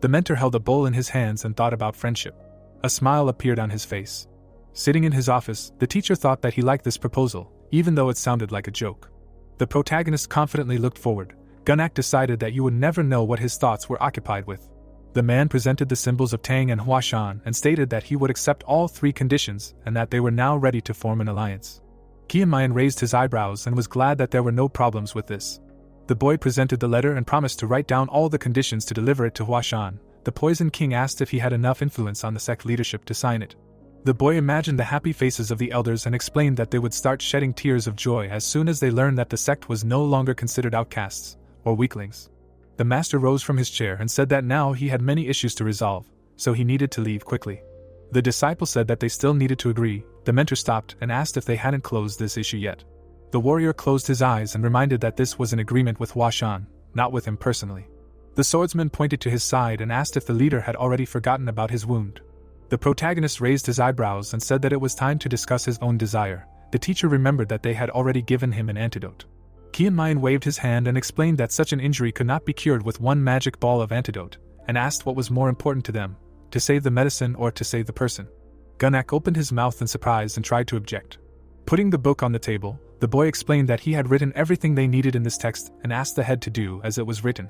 The mentor held a bowl in his hands and thought about friendship. A smile appeared on his face. Sitting in his office, the teacher thought that he liked this proposal, even though it sounded like a joke. The protagonist confidently looked forward. Gunnak decided that you would never know what his thoughts were occupied with. The man presented the symbols of Tang and Huashan and stated that he would accept all 3 conditions and that they were now ready to form an alliance. Kianmayan raised his eyebrows and was glad that there were no problems with this. The boy presented the letter and promised to write down all the conditions to deliver it to Huashan. The Poison King asked if he had enough influence on the sect leadership to sign it. The boy imagined the happy faces of the elders and explained that they would start shedding tears of joy as soon as they learned that the sect was no longer considered outcasts or weaklings. The master rose from his chair and said that now he had many issues to resolve, so he needed to leave quickly. The disciple said that they still needed to agree. The mentor stopped and asked if they hadn't closed this issue yet. The warrior closed his eyes and reminded that this was an agreement with Huashan, not with him personally. The swordsman pointed to his side and asked if the leader had already forgotten about his wound. The protagonist raised his eyebrows and said that it was time to discuss his own desire. The teacher remembered that they had already given him an antidote. Kianmayan waved his hand and explained that such an injury could not be cured with one magic ball of antidote, and asked what was more important to them, to save the medicine or to save the person. Gunak opened his mouth in surprise and tried to object. Putting the book on the table, the boy explained that he had written everything they needed in this text and asked the head to do as it was written.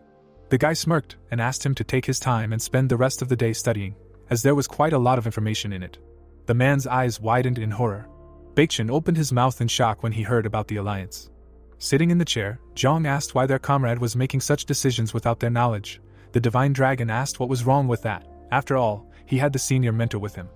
The guy smirked and asked him to take his time and spend the rest of the day studying, as there was quite a lot of information in it. The man's eyes widened in horror. Baekjin opened his mouth in shock when he heard about the alliance. Sitting in the chair, Zhang asked why their comrade was making such decisions without their knowledge. The divine dragon asked what was wrong with that. After all, he had the senior mentor with him.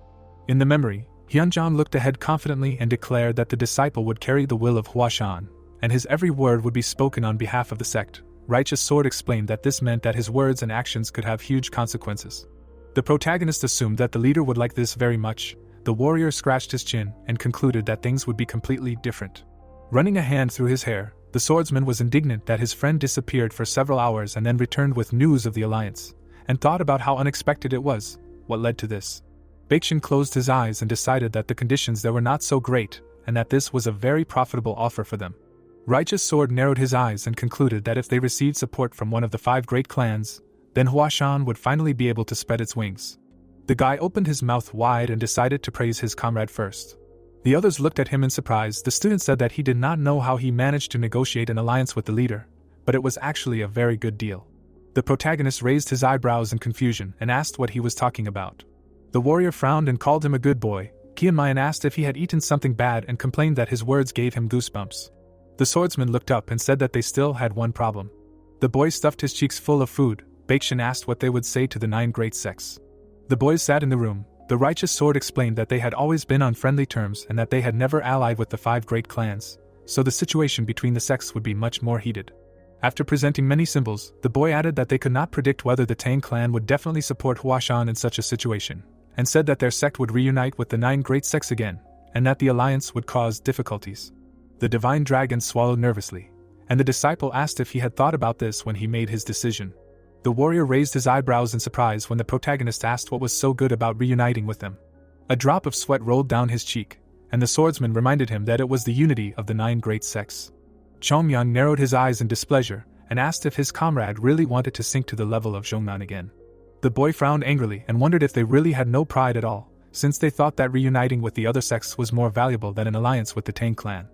In the memory, Hyunjong looked ahead confidently and declared that the disciple would carry the will of Huashan, and his every word would be spoken on behalf of the sect. Righteous Sword explained that this meant that his words and actions could have huge consequences. The protagonist assumed that the leader would like this very much. The warrior scratched his chin and concluded that things would be completely different. Running a hand through his hair, the swordsman was indignant that his friend disappeared for several hours and then returned with news of the alliance, and thought about how unexpected it was. What led to this? Baekjin closed his eyes and decided that the conditions there were not so great, and that this was a very profitable offer for them. Righteous Sword narrowed his eyes and concluded that if they received support from one of the 5 great clans, then Huashan would finally be able to spread its wings. The guy opened his mouth wide and decided to praise his comrade first. The others looked at him in surprise. The student said that he did not know how he managed to negotiate an alliance with the leader, but it was actually a very good deal. The protagonist raised his eyebrows in confusion and asked what he was talking about. The warrior frowned and called him a good boy. Kianmayan asked if he had eaten something bad and complained that his words gave him goosebumps. The swordsman looked up and said that they still had one problem. The boy stuffed his cheeks full of food. Baekjin asked what they would say to the 9 great sects. The boys sat in the room. The Righteous Sword explained that they had always been on friendly terms and that they had never allied with the 5 great clans, so the situation between the sects would be much more heated. After presenting many symbols, the boy added that they could not predict whether the Tang clan would definitely support Huashan in such a situation, and said that their sect would reunite with the 9 great sects again, and that the alliance would cause difficulties. The divine dragon swallowed nervously, and the disciple asked if he had thought about this when he made his decision. The warrior raised his eyebrows in surprise when the protagonist asked what was so good about reuniting with them. A drop of sweat rolled down his cheek, and the swordsman reminded him that it was the unity of the 9 great sects. Chongmyang narrowed his eyes in displeasure and asked if his comrade really wanted to sink to the level of Zhongnan again. The boy frowned angrily and wondered if they really had no pride at all, since they thought that reuniting with the other sects was more valuable than an alliance with the Tang clan.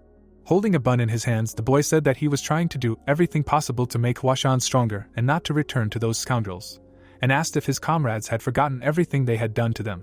Holding a bun in his hands, the boy said that he was trying to do everything possible to make Huashan stronger and not to return to those scoundrels, and asked if his comrades had forgotten everything they had done to them.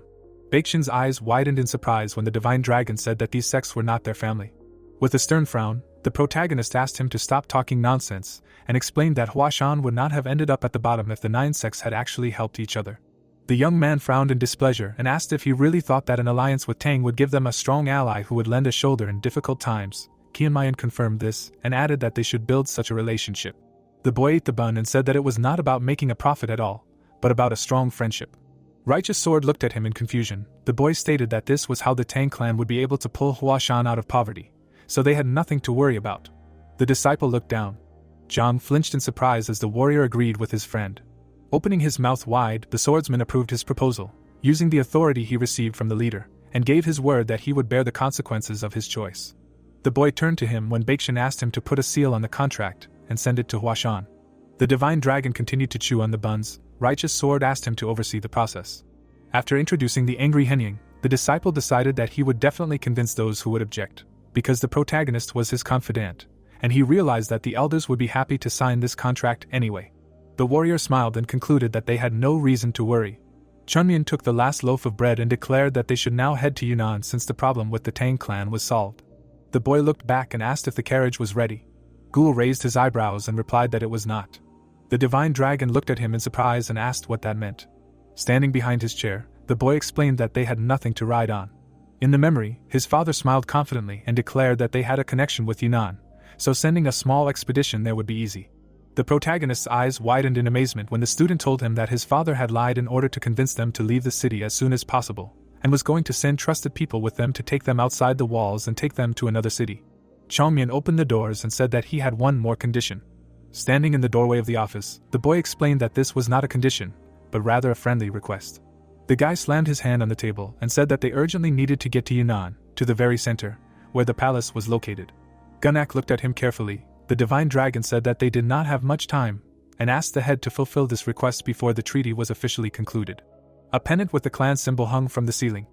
Baekjin's eyes widened in surprise when the divine dragon said that these sects were not their family. With a stern frown, the protagonist asked him to stop talking nonsense and explained that Huashan would not have ended up at the bottom if the 9 sects had actually helped each other. The young man frowned in displeasure and asked if he really thought that an alliance with Tang would give them a strong ally who would lend a shoulder in difficult times. Kianmayan confirmed this and added that they should build such a relationship. The boy ate the bun and said that it was not about making a profit at all, but about a strong friendship. Righteous Sword looked at him in confusion. The boy stated that this was how the Tang clan would be able to pull Huashan out of poverty, so they had nothing to worry about. The disciple looked down. Zhang flinched in surprise as the warrior agreed with his friend. Opening his mouth wide, the swordsman approved his proposal, using the authority he received from the leader, and gave his word that he would bear the consequences of his choice. The boy turned to him when Baekjin asked him to put a seal on the contract and send it to Huashan. The divine dragon continued to chew on the buns. Righteous Sword asked him to oversee the process. After introducing the angry Henying, the disciple decided that he would definitely convince those who would object, because the protagonist was his confidant, and he realized that the elders would be happy to sign this contract anyway. The warrior smiled and concluded that they had no reason to worry. Chunmin took the last loaf of bread and declared that they should now head to Yunnan since the problem with the Tang clan was solved. The boy looked back and asked if the carriage was ready. Ghoul raised his eyebrows and replied that it was not. The divine dragon looked at him in surprise and asked what that meant. Standing behind his chair, the boy explained that they had nothing to ride on. In the memory, his father smiled confidently and declared that they had a connection with Yunnan, so sending a small expedition there would be easy. The protagonist's eyes widened in amazement when the student told him that his father had lied in order to convince them to leave the city as soon as possible, and was going to send trusted people with them to take them outside the walls and take them to another city. Chongmyan opened the doors and said that he had one more condition. Standing in the doorway of the office, the boy explained that this was not a condition, but rather a friendly request. The guy slammed his hand on the table and said that they urgently needed to get to Yunnan, to the very center, where the palace was located. Gunnak looked at him carefully. The divine dragon said that they did not have much time, and asked the head to fulfill this request before the treaty was officially concluded. A pennant with the clan symbol hung from the ceiling.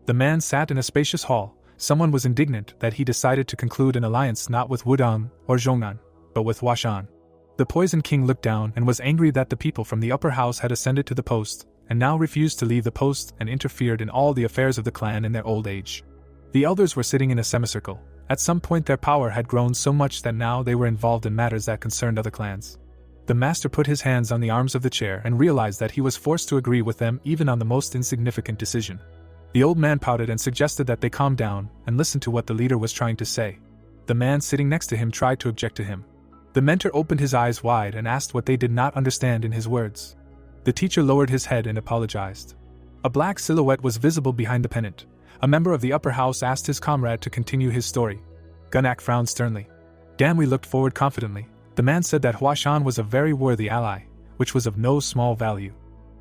The man sat in a spacious hall. Someone was indignant that he decided to conclude an alliance not with Wudang or Zhongnan, but with Huashan. The Poison King looked down and was angry that the people from the upper house had ascended to the post, and now refused to leave the post and interfered in all the affairs of the clan in their old age. The elders were sitting in a semicircle. At some point their power had grown so much that now they were involved in matters that concerned other clans. The master put his hands on the arms of the chair and realized that he was forced to agree with them even on the most insignificant decision. The old man pouted and suggested that they calm down and listen to what the leader was trying to say. The man sitting next to him tried to object to him. The mentor opened his eyes wide and asked what they did not understand in his words. The teacher lowered his head and apologized. A black silhouette was visible behind the pennant. A member of the upper house asked his comrade to continue his story. Gunnak frowned sternly. Danwi looked forward confidently. The man said that Huashan was a very worthy ally, which was of no small value.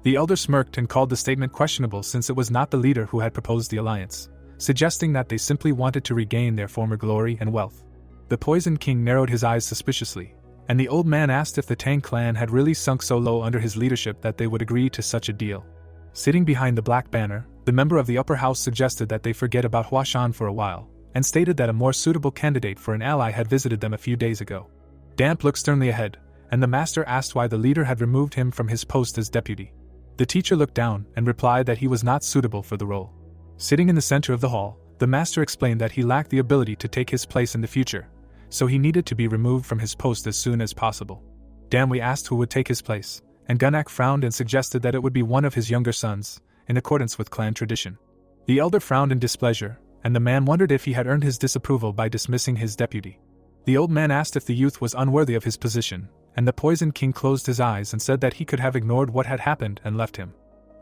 The elder smirked and called the statement questionable since it was not the leader who had proposed the alliance, suggesting that they simply wanted to regain their former glory and wealth. The Poison King narrowed his eyes suspiciously, and the old man asked if the Tang clan had really sunk so low under his leadership that they would agree to such a deal. Sitting behind the black banner, the member of the upper house suggested that they forget about Huashan for a while, and stated that a more suitable candidate for an ally had visited them a few days ago. Damp looked sternly ahead, and the master asked why the leader had removed him from his post as deputy. The teacher looked down and replied that he was not suitable for the role. Sitting in the center of the hall, the master explained that he lacked the ability to take his place in the future, so he needed to be removed from his post as soon as possible. Damwi asked who would take his place, and Gunnak frowned and suggested that it would be one of his younger sons, in accordance with clan tradition. The elder frowned in displeasure, and the man wondered if he had earned his disapproval by dismissing his deputy. The old man asked if the youth was unworthy of his position, and the Poison King closed his eyes and said that he could have ignored what had happened and left him.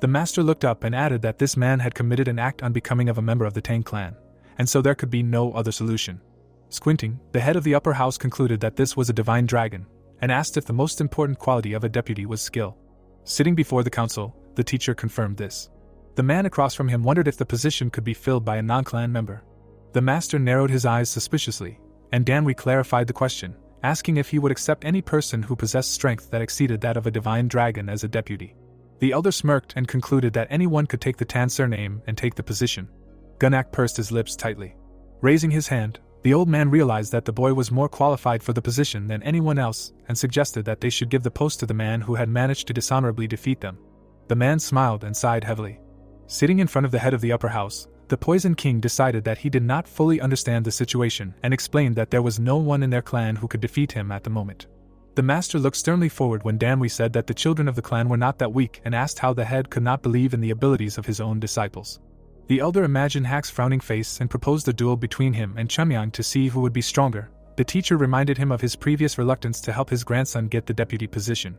The master looked up and added that this man had committed an act unbecoming of a member of the Tang clan, and so there could be no other solution. Squinting, the head of the upper house concluded that this was a divine dragon, and asked if the most important quality of a deputy was skill. Sitting before the council, the teacher confirmed this. The man across from him wondered if the position could be filled by a non-clan member. The master narrowed his eyes suspiciously, and Danwi clarified the question, asking if he would accept any person who possessed strength that exceeded that of a divine dragon as a deputy. The elder smirked and concluded that anyone could take the Tan surname and take the position. Gunnak pursed his lips tightly. Raising his hand, the old man realized that the boy was more qualified for the position than anyone else and suggested that they should give the post to the man who had managed to dishonorably defeat them. The man smiled and sighed heavily. Sitting in front of the head of the upper house, the Poison King decided that he did not fully understand the situation and explained that there was no one in their clan who could defeat him at the moment. The master looked sternly forward when Danwi said that the children of the clan were not that weak and asked how the head could not believe in the abilities of his own disciples. The elder imagined Hak's frowning face and proposed a duel between him and Chumyang to see who would be stronger. The teacher reminded him of his previous reluctance to help his grandson get the deputy position.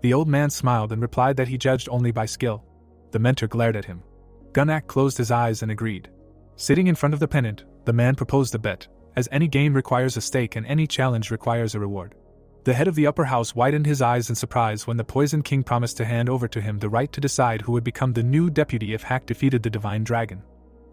The old man smiled and replied that he judged only by skill. The mentor glared at him. Gunnak closed his eyes and agreed. Sitting in front of the pennant, the man proposed a bet, as any game requires a stake and any challenge requires a reward. The head of the upper house widened his eyes in surprise when the Poison King promised to hand over to him the right to decide who would become the new deputy if Hak defeated the divine dragon.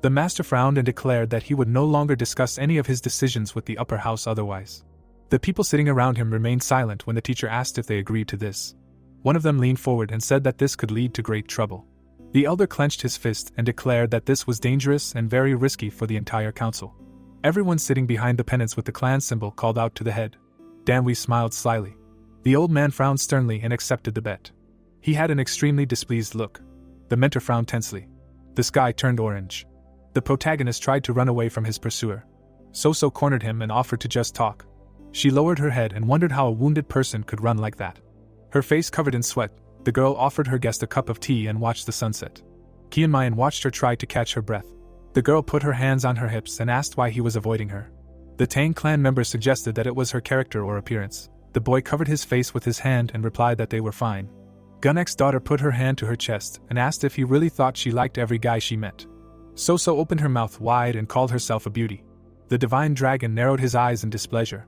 The master frowned and declared that he would no longer discuss any of his decisions with the upper house otherwise. The people sitting around him remained silent when the teacher asked if they agreed to this. One of them leaned forward and said that this could lead to great trouble. The elder clenched his fist and declared that this was dangerous and very risky for the entire council. Everyone sitting behind the pennants with the clan symbol called out to the head. Danwi smiled slyly. The old man frowned sternly and accepted the bet. He had an extremely displeased look. The mentor frowned tensely. The sky turned orange. The protagonist tried to run away from his pursuer. So cornered him and offered to just talk. She lowered her head and wondered how a wounded person could run like that. Her face covered in sweat, the girl offered her guest a cup of tea and watched the sunset. Kianmayan watched her try to catch her breath. The girl put her hands on her hips and asked why he was avoiding her. The Tang clan member suggested that it was her character or appearance. The boy covered his face with his hand and replied that they were fine. Gunnek's daughter put her hand to her chest and asked if he really thought she liked every guy she met. So opened her mouth wide and called herself a beauty. The divine dragon narrowed his eyes in displeasure.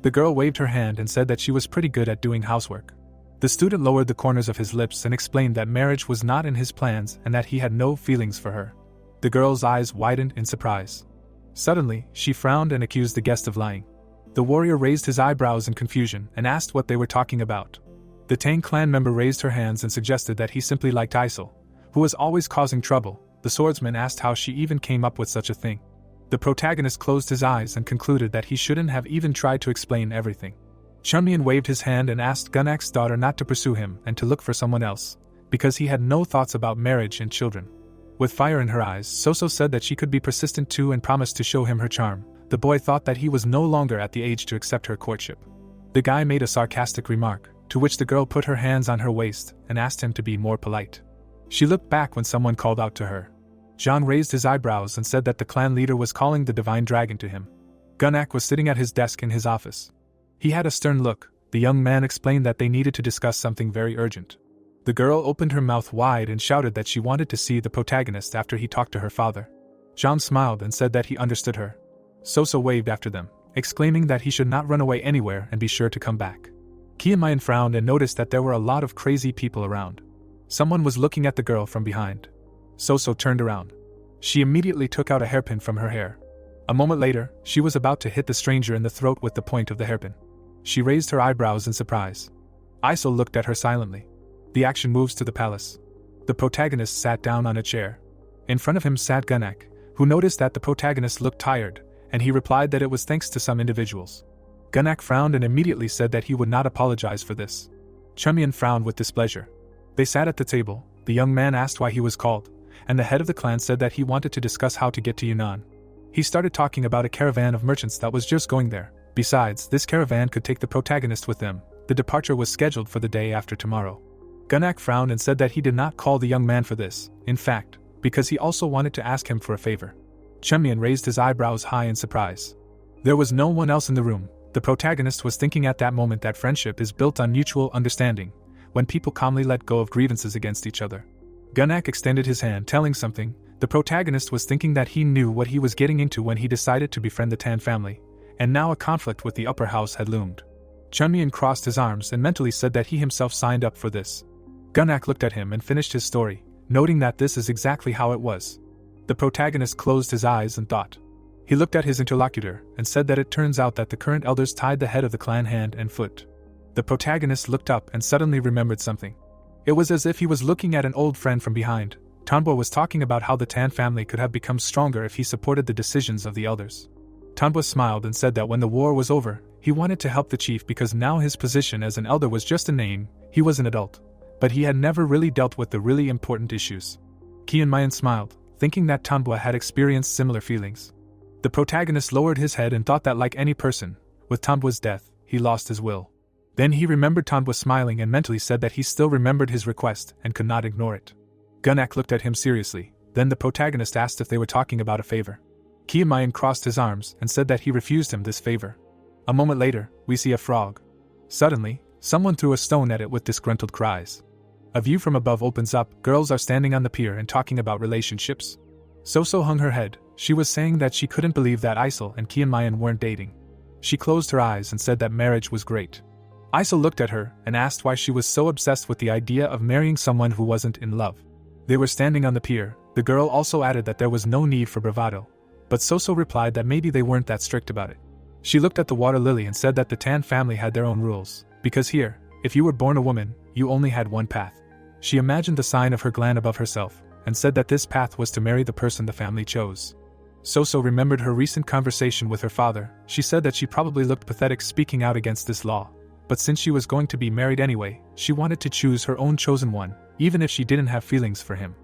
The girl waved her hand and said that she was pretty good at doing housework. The student lowered the corners of his lips and explained that marriage was not in his plans and that he had no feelings for her. The girl's eyes widened in surprise. Suddenly, she frowned and accused the guest of lying. The warrior raised his eyebrows in confusion and asked what they were talking about. The Tang clan member raised her hands and suggested that he simply liked Isol, who was always causing trouble. The swordsman asked how she even came up with such a thing. The protagonist closed his eyes and concluded that he shouldn't have even tried to explain everything. Chunmian waved his hand and asked Gunak's daughter not to pursue him and to look for someone else, because he had no thoughts about marriage and children. With fire in her eyes, Soso said that she could be persistent too and promised to show him her charm. The boy thought that he was no longer at the age to accept her courtship. The guy made a sarcastic remark, to which the girl put her hands on her waist and asked him to be more polite. She looked back when someone called out to her. Zhang raised his eyebrows and said that the clan leader was calling the divine dragon to him. Gunak was sitting at his desk in his office. He had a stern look. The young man explained that they needed to discuss something very urgent. The girl opened her mouth wide and shouted that she wanted to see the protagonist after he talked to her father. Zhang smiled and said that he understood her. Soso waved after them, exclaiming that he should not run away anywhere and be sure to come back. Kiamayan frowned and noticed that there were a lot of crazy people around. Someone was looking at the girl from behind. Soso turned around. She immediately took out a hairpin from her hair. A moment later, she was about to hit the stranger in the throat with the point of the hairpin. She raised her eyebrows in surprise. Isol looked at her silently. The action moves to the palace. The protagonist sat down on a chair. In front of him sat Gunak, who noticed that the protagonist looked tired, and he replied that it was thanks to some individuals. Gunak frowned and immediately said that he would not apologize for this. Chunmian frowned with displeasure. They sat at the table. The young man asked why he was called, and the head of the clan said that he wanted to discuss how to get to Yunnan. He started talking about a caravan of merchants that was just going there. Besides, this caravan could take the protagonist with them. The departure was scheduled for the day after tomorrow. Gunak frowned and said that he did not call the young man for this, in fact, because he also wanted to ask him for a favor. Chunmian raised his eyebrows high in surprise. There was no one else in the room. The protagonist was thinking at that moment that friendship is built on mutual understanding, when people calmly let go of grievances against each other. Gunak extended his hand, telling something. The protagonist was thinking that he knew what he was getting into when he decided to befriend the Tan family, and now a conflict with the upper house had loomed. Chunmian crossed his arms and mentally said that he himself signed up for this. Gunak looked at him and finished his story, noting that this is exactly how it was. The protagonist closed his eyes and thought. He looked at his interlocutor and said that it turns out that the current elders tied the head of the clan hand and foot. The protagonist looked up and suddenly remembered something. It was as if he was looking at an old friend from behind. Tanbo was talking about how the Tan family could have become stronger if he supported the decisions of the elders. Tanbo smiled and said that when the war was over, he wanted to help the chief because now his position as an elder was just a name. He was an adult, but he had never really dealt with the really important issues. Kianmayan smiled, thinking that Tanbo had experienced similar feelings. The protagonist lowered his head and thought that like any person, with Tanbo's death, he lost his will. Then he remembered Tanbo smiling and mentally said that he still remembered his request and could not ignore it. Gunak looked at him seriously. Then the protagonist asked if they were talking about a favor. Kiamayan crossed his arms and said that he refused him this favor. A moment later, we see a frog. Suddenly, someone threw a stone at it with disgruntled cries. A view from above opens up. Girls are standing on the pier and talking about relationships. Soso hung her head. She was saying that she couldn't believe that Isol and Kiamayan weren't dating. She closed her eyes and said that marriage was great. Isol looked at her and asked why she was so obsessed with the idea of marrying someone who wasn't in love. They were standing on the pier. The girl also added that there was no need for bravado, but Soso replied that maybe they weren't that strict about it. She looked at the water lily and said that the Tan family had their own rules, because here, if you were born a woman, you only had one path. She imagined the sign of her gland above herself, and said that this path was to marry the person the family chose. Soso remembered her recent conversation with her father. She said that she probably looked pathetic speaking out against this law, but since she was going to be married anyway, she wanted to choose her own chosen one, even if she didn't have feelings for him.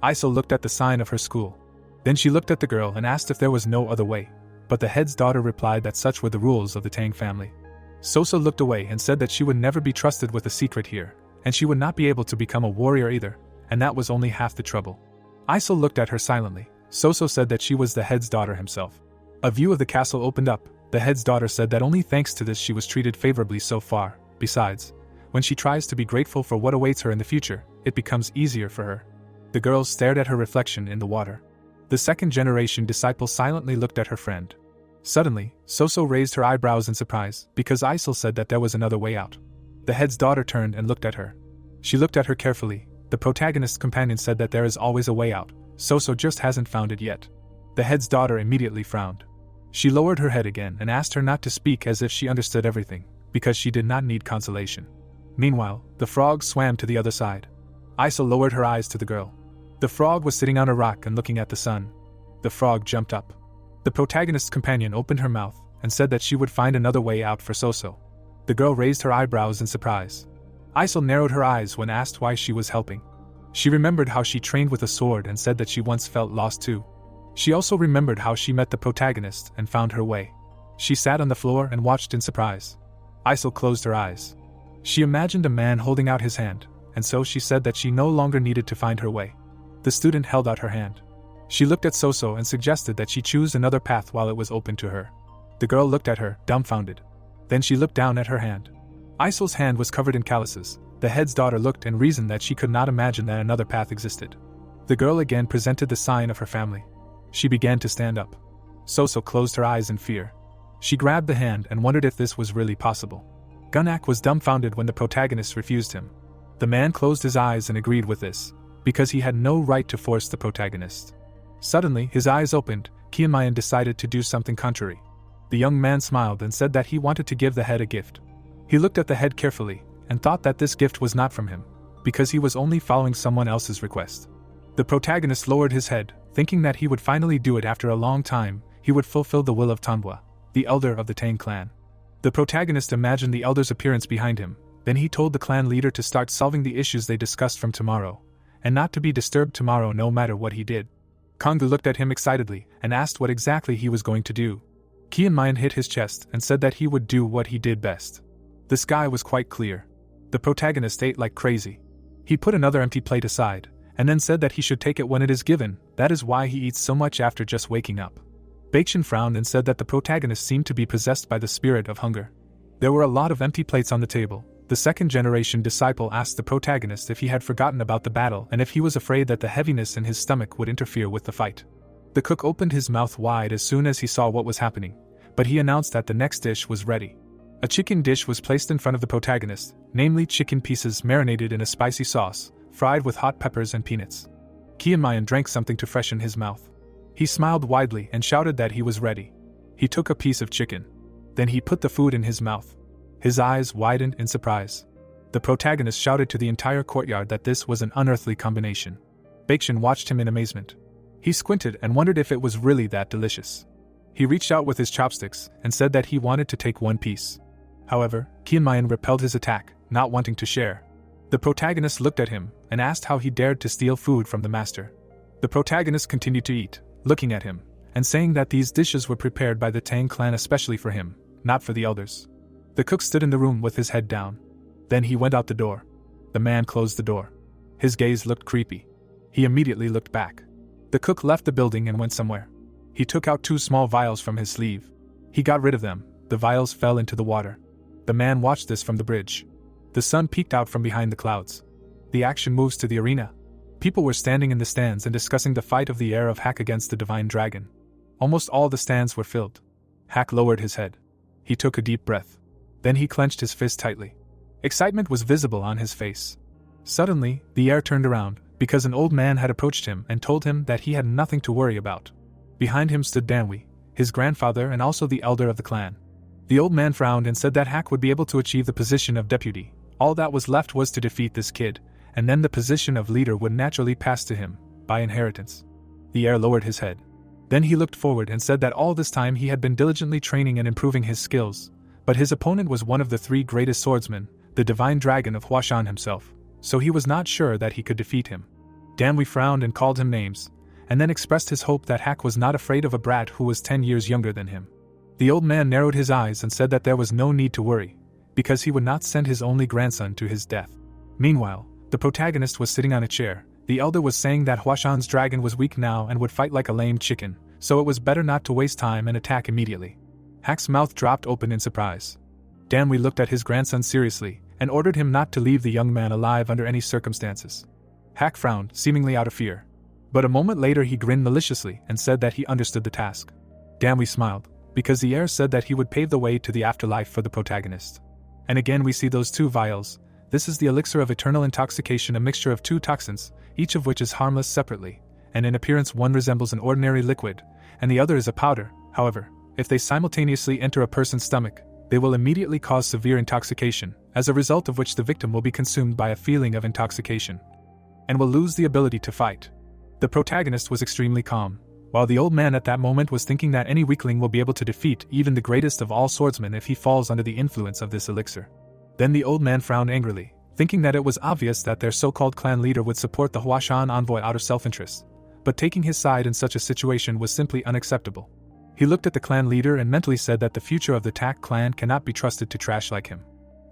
Isol looked at the sign of her school. Then she looked at the girl and asked if there was no other way, but the head's daughter replied that such were the rules of the Tang family. Soso looked away and said that she would never be trusted with a secret here, and she would not be able to become a warrior either, and that was only half the trouble. Isol looked at her silently. Soso said that she was the head's daughter himself. A view of the castle opened up. The head's daughter said that only thanks to this she was treated favorably so far. Besides, when she tries to be grateful for what awaits her in the future, it becomes easier for her. The girl stared at her reflection in the water. The second generation disciple silently looked at her friend. Suddenly, Soso raised her eyebrows in surprise because Isel said that there was another way out. The head's daughter turned and looked at her. She looked at her carefully. The protagonist's companion said that there is always a way out, Soso just hasn't found it yet. The head's daughter immediately frowned. She lowered her head again and asked her not to speak as if she understood everything, because she did not need consolation. Meanwhile, the frog swam to the other side. Isel lowered her eyes to the girl. The frog was sitting on a rock and looking at the sun. The frog jumped up. The protagonist's companion opened her mouth and said that she would find another way out for Soso. The girl raised her eyebrows in surprise. Isel narrowed her eyes when asked why she was helping. She remembered how she trained with a sword and said that she once felt lost too. She also remembered how she met the protagonist and found her way. She sat on the floor and watched in surprise. Isel closed her eyes. She imagined a man holding out his hand, and so she said that she no longer needed to find her way. The student held out her hand. She looked at Soso and suggested that she choose another path while it was open to her. The girl looked at her, dumbfounded. Then she looked down at her hand. Isel's hand was covered in calluses. The head's daughter looked and reasoned that she could not imagine that another path existed. The girl again presented the sign of her family. She began to stand up. Soso closed her eyes in fear. She grabbed the hand and wondered if this was really possible. Gunak was dumbfounded when the protagonist refused him. The man closed his eyes and agreed with this, because he had no right to force the protagonist. Suddenly, his eyes opened. Kianmayan decided to do something contrary. The young man smiled and said that he wanted to give the head a gift. He looked at the head carefully and thought that this gift was not from him, because he was only following someone else's request. The protagonist lowered his head, thinking that he would finally do it after a long time. He would fulfill the will of Manhwa, the elder of the Tang clan. The protagonist imagined the elder's appearance behind him. Then he told the clan leader to start solving the issues they discussed from tomorrow, and not to be disturbed tomorrow no matter what he did. Kongu looked at him excitedly and asked what exactly he was going to do. Kianmayan hit his chest and said that he would do what he did best. The sky was quite clear. The protagonist ate like crazy. He put another empty plate aside, and then said that he should take it when it is given. That is why he eats so much after just waking up. Baekchan frowned and said that the protagonist seemed to be possessed by the spirit of hunger. There were a lot of empty plates on the table. The second-generation disciple asked the protagonist if he had forgotten about the battle and if he was afraid that the heaviness in his stomach would interfere with the fight. The cook opened his mouth wide as soon as he saw what was happening, but he announced that the next dish was ready. A chicken dish was placed in front of the protagonist, namely chicken pieces marinated in a spicy sauce, fried with hot peppers and peanuts. Kianmayan drank something to freshen his mouth. He smiled widely and shouted that he was ready. He took a piece of chicken. Then he put the food in his mouth. His eyes widened in surprise. The protagonist shouted to the entire courtyard that this was an unearthly combination. Baekchan watched him in amazement. He squinted and wondered if it was really that delicious. He reached out with his chopsticks and said that he wanted to take one piece. However, Kianmayan repelled his attack, not wanting to share. The protagonist looked at him and asked how he dared to steal food from the master. The protagonist continued to eat, looking at him, and saying that these dishes were prepared by the Tang clan especially for him, not for the elders. The cook stood in the room with his head down. Then he went out the door. The man closed the door. His gaze looked creepy. He immediately looked back. The cook left the building and went somewhere. He took out 2 small vials from his sleeve. He got rid of them. The vials fell into the water. The man watched this from the bridge. The sun peeked out from behind the clouds. The action moves to the arena. People were standing in the stands and discussing the fight of the heir of Hak against the divine dragon. Almost all the stands were filled. Hak lowered his head. He took a deep breath. Then he clenched his fist tightly. Excitement was visible on his face. Suddenly, the heir turned around, because an old man had approached him and told him that he had nothing to worry about. Behind him stood Danwi, his grandfather and also the elder of the clan. The old man frowned and said that Hak would be able to achieve the position of deputy. All that was left was to defeat this kid, and then the position of leader would naturally pass to him, by inheritance. The heir lowered his head. Then he looked forward and said that all this time he had been diligently training and improving his skills, but his opponent was one of the 3 greatest swordsmen, the divine dragon of Huashan himself, so he was not sure that he could defeat him. Danwi frowned and called him names, and then expressed his hope that Hak was not afraid of a brat who was 10 years younger than him. The old man narrowed his eyes and said that there was no need to worry, because he would not send his only grandson to his death. Meanwhile, the protagonist was sitting on a chair. The elder was saying that Huashan's dragon was weak now and would fight like a lame chicken, so it was better not to waste time and attack immediately. Hak's mouth dropped open in surprise. Danwi looked at his grandson seriously and ordered him not to leave the young man alive under any circumstances. Hak frowned, seemingly out of fear. But a moment later he grinned maliciously and said that he understood the task. Danwi smiled. because the heir said that he would pave the way to the afterlife for the protagonist. And again we see those two vials. This is the elixir of eternal intoxication, a mixture of two toxins, each of which is harmless separately, and in appearance one resembles an ordinary liquid, and the other is a powder. However, if they simultaneously enter a person's stomach, they will immediately cause severe intoxication, as a result of which the victim will be consumed by a feeling of intoxication, and will lose the ability to fight. The protagonist was extremely calm, while the old man at that moment was thinking that any weakling will be able to defeat even the greatest of all swordsmen if he falls under the influence of this elixir. Then the old man frowned angrily, thinking that it was obvious that their so-called clan leader would support the Huashan envoy out of self-interest, but taking his side in such a situation was simply unacceptable. He looked at the clan leader and mentally said that the future of the Tak clan cannot be trusted to trash like him.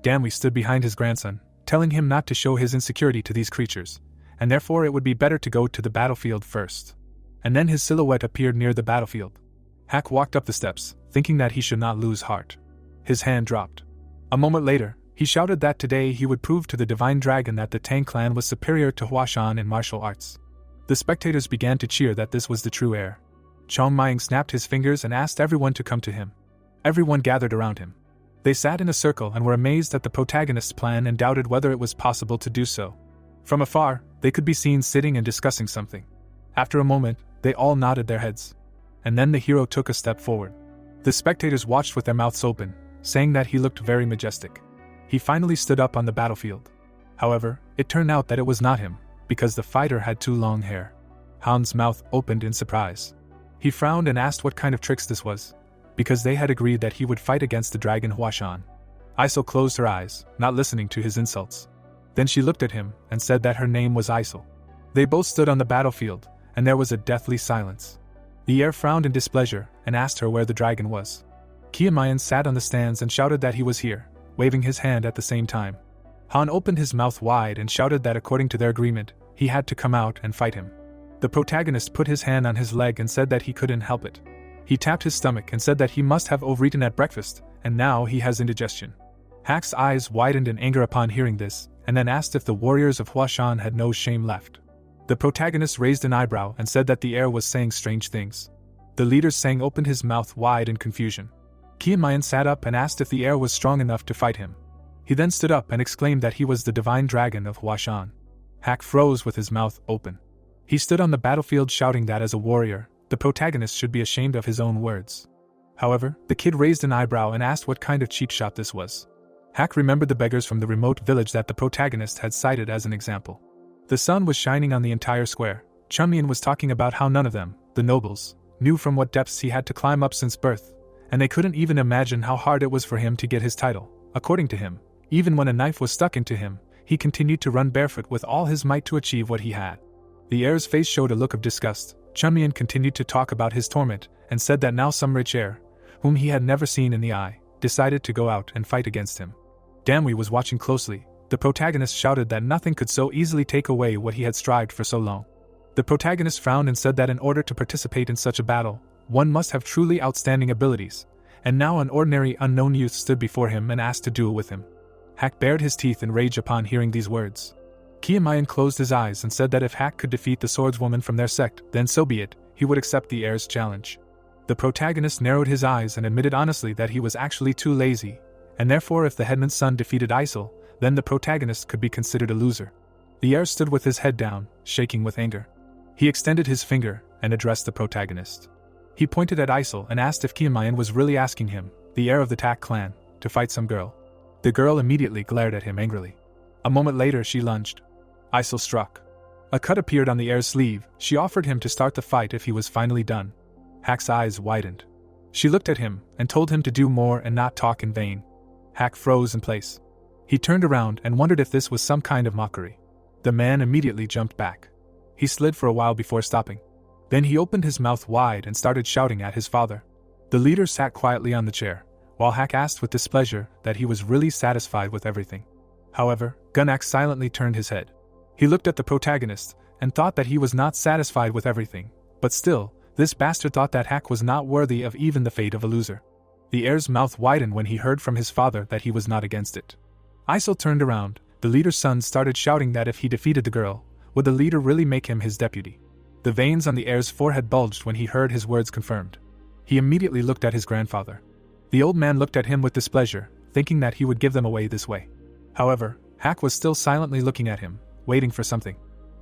Danwei stood behind his grandson, telling him not to show his insecurity to these creatures, and therefore it would be better to go to the battlefield first. And then his silhouette appeared near the battlefield. Hak walked up the steps, thinking that he should not lose heart. His hand dropped. A moment later, he shouted that today he would prove to the divine dragon that the Tang clan was superior to Huashan in martial arts. The spectators began to cheer that this was the true heir. Chong Maiying snapped his fingers and asked everyone to come to him. Everyone gathered around him. They sat in a circle and were amazed at the protagonist's plan and doubted whether it was possible to do so. From afar, they could be seen sitting and discussing something. After a moment, they all nodded their heads. And then the hero took a step forward. The spectators watched with their mouths open, saying that he looked very majestic. He finally stood up on the battlefield. However, it turned out that it was not him, because the fighter had too long hair. Han's mouth opened in surprise. He frowned and asked what kind of tricks this was, because they had agreed that he would fight against the dragon Huashan. Isel closed her eyes, not listening to his insults. Then she looked at him and said that her name was Isel. They both stood on the battlefield, and there was a deathly silence. The heir frowned in displeasure and asked her where the dragon was. Kiamayan sat on the stands and shouted that he was here, waving his hand at the same time. Han opened his mouth wide and shouted that according to their agreement, he had to come out and fight him. The protagonist put his hand on his leg and said that he couldn't help it. He tapped his stomach and said that he must have overeaten at breakfast, and now he has indigestion. Hak's eyes widened in anger upon hearing this, and then asked if the warriors of Huashan had no shame left. The protagonist raised an eyebrow and said that the heir was saying strange things. The leader Sang opened his mouth wide in confusion. Kiamayan sat up and asked if the heir was strong enough to fight him. He then stood up and exclaimed that he was the divine dragon of Huashan. Hak froze with his mouth open. He stood on the battlefield shouting that as a warrior, the protagonist should be ashamed of his own words. However, the kid raised an eyebrow and asked what kind of cheap shot this was. Hak remembered the beggars from the remote village that the protagonist had cited as an example. The sun was shining on the entire square. Chunmian was talking about how none of them, the nobles, knew from what depths he had to climb up since birth, and they couldn't even imagine how hard it was for him to get his title. According to him, even when a knife was stuck into him, he continued to run barefoot with all his might to achieve what he had. The heir's face showed a look of disgust. Chunmian continued to talk about his torment, and said that now some rich heir, whom he had never seen in the eye, decided to go out and fight against him. Danwei was watching closely. The protagonist shouted that nothing could so easily take away what he had strived for so long. The protagonist frowned and said that in order to participate in such a battle, one must have truly outstanding abilities, and now an ordinary unknown youth stood before him and asked to duel with him. Hak bared his teeth in rage upon hearing these words. Kiamayan closed his eyes and said that if Hak could defeat the swordswoman from their sect, then so be it, he would accept the heir's challenge. The protagonist narrowed his eyes and admitted honestly that he was actually too lazy, and therefore if the headman's son defeated Isel, then the protagonist could be considered a loser. The heir stood with his head down, shaking with anger. He extended his finger and addressed the protagonist. He pointed at Isel and asked if Kiamayan was really asking him, the heir of the Tak clan, to fight some girl. The girl immediately glared at him angrily. A moment later she lunged. Isel struck. A cut appeared on the heir's sleeve. She offered him to start the fight if he was finally done. Hak's eyes widened. She looked at him and told him to do more and not talk in vain. Hak froze in place. He turned around and wondered if this was some kind of mockery. The man immediately jumped back. He slid for a while before stopping. Then he opened his mouth wide and started shouting at his father. The leader sat quietly on the chair, while Hak asked with displeasure that he was really satisfied with everything. However, Gunak silently turned his head. He looked at the protagonist and thought that he was not satisfied with everything, but still, this bastard thought that Hak was not worthy of even the fate of a loser. The heir's mouth widened when he heard from his father that he was not against it. Isel turned around. The leader's son started shouting that if he defeated the girl, would the leader really make him his deputy? The veins on the heir's forehead bulged when he heard his words confirmed. He immediately looked at his grandfather. The old man looked at him with displeasure, thinking that he would give them away this way. However, Hak was still silently looking at him, waiting for something.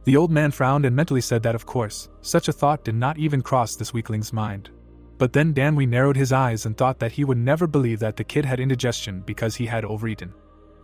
The old man frowned and mentally said that of course, such a thought did not even cross this weakling's mind. But then Danwei narrowed his eyes and thought that he would never believe that the kid had indigestion because he had overeaten.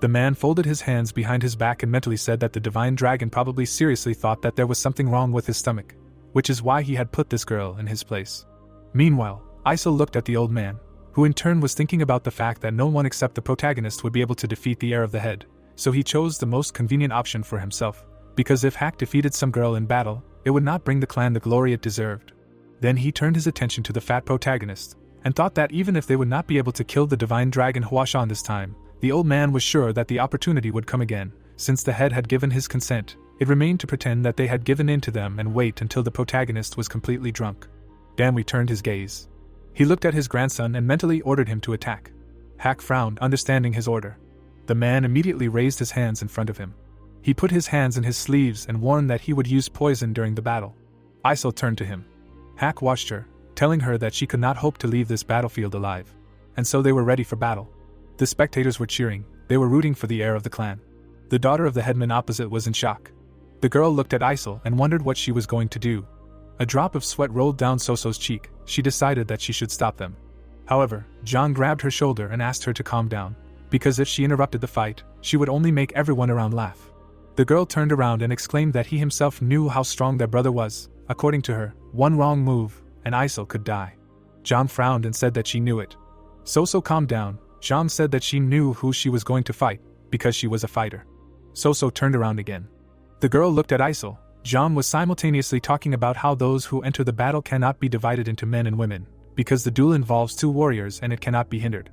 The man folded his hands behind his back and mentally said that the divine dragon probably seriously thought that there was something wrong with his stomach, which is why he had put this girl in his place. Meanwhile, Isol looked at the old man, who in turn was thinking about the fact that no one except the protagonist would be able to defeat the heir of the head, so he chose the most convenient option for himself, because if Hak defeated some girl in battle, it would not bring the clan the glory it deserved. Then he turned his attention to the fat protagonist, and thought that even if they would not be able to kill the divine dragon Huashan this time, the old man was sure that the opportunity would come again. Since the head had given his consent, it remained to pretend that they had given in to them and wait until the protagonist was completely drunk. Danwei turned his gaze. He looked at his grandson and mentally ordered him to attack. Hak frowned, understanding his order. The man immediately raised his hands in front of him. He put his hands in his sleeves and warned that he would use poison during the battle. Isol turned to him. Hak watched her, telling her that she could not hope to leave this battlefield alive. And so they were ready for battle. The spectators were cheering, they were rooting for the heir of the clan. The daughter of the headman opposite was in shock. The girl looked at Isol and wondered what she was going to do. A drop of sweat rolled down Soso's cheek. She decided that she should stop them. However, John grabbed her shoulder and asked her to calm down, because if she interrupted the fight, she would only make everyone around laugh. The girl turned around and exclaimed that he himself knew how strong their brother was. According to her, one wrong move, and Isol could die. John frowned and said that she knew it. Soso calmed down. John said that she knew who she was going to fight, because she was a fighter. Soso turned around again. The girl looked at Isol. John was simultaneously talking about how those who enter the battle cannot be divided into men and women, because the duel involves two warriors and it cannot be hindered.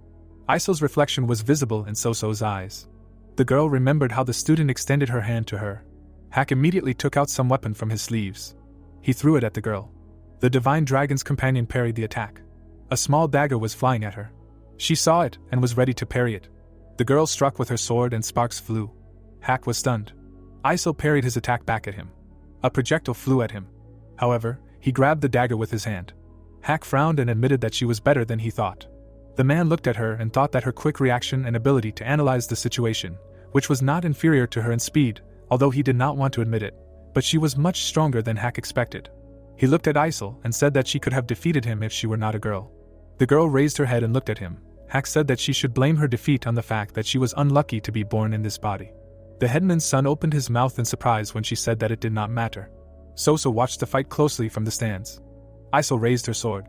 Isol's reflection was visible in Soso's eyes. The girl remembered how the student extended her hand to her. Hak immediately took out some weapon from his sleeves. He threw it at the girl. The divine dragon's companion parried the attack. A small dagger was flying at her. She saw it and was ready to parry it. The girl struck with her sword and sparks flew. Hak was stunned. Isol parried his attack back at him. A projectile flew at him. However, he grabbed the dagger with his hand. Hak frowned and admitted that she was better than he thought. The man looked at her and thought that her quick reaction and ability to analyze the situation, which was not inferior to her in speed, although he did not want to admit it, but she was much stronger than Hak expected. He looked at Isol and said that she could have defeated him if she were not a girl. The girl raised her head and looked at him. Hak said that she should blame her defeat on the fact that she was unlucky to be born in this body. The headman's son opened his mouth in surprise when she said that it did not matter. Soso watched the fight closely from the stands. Isol raised her sword.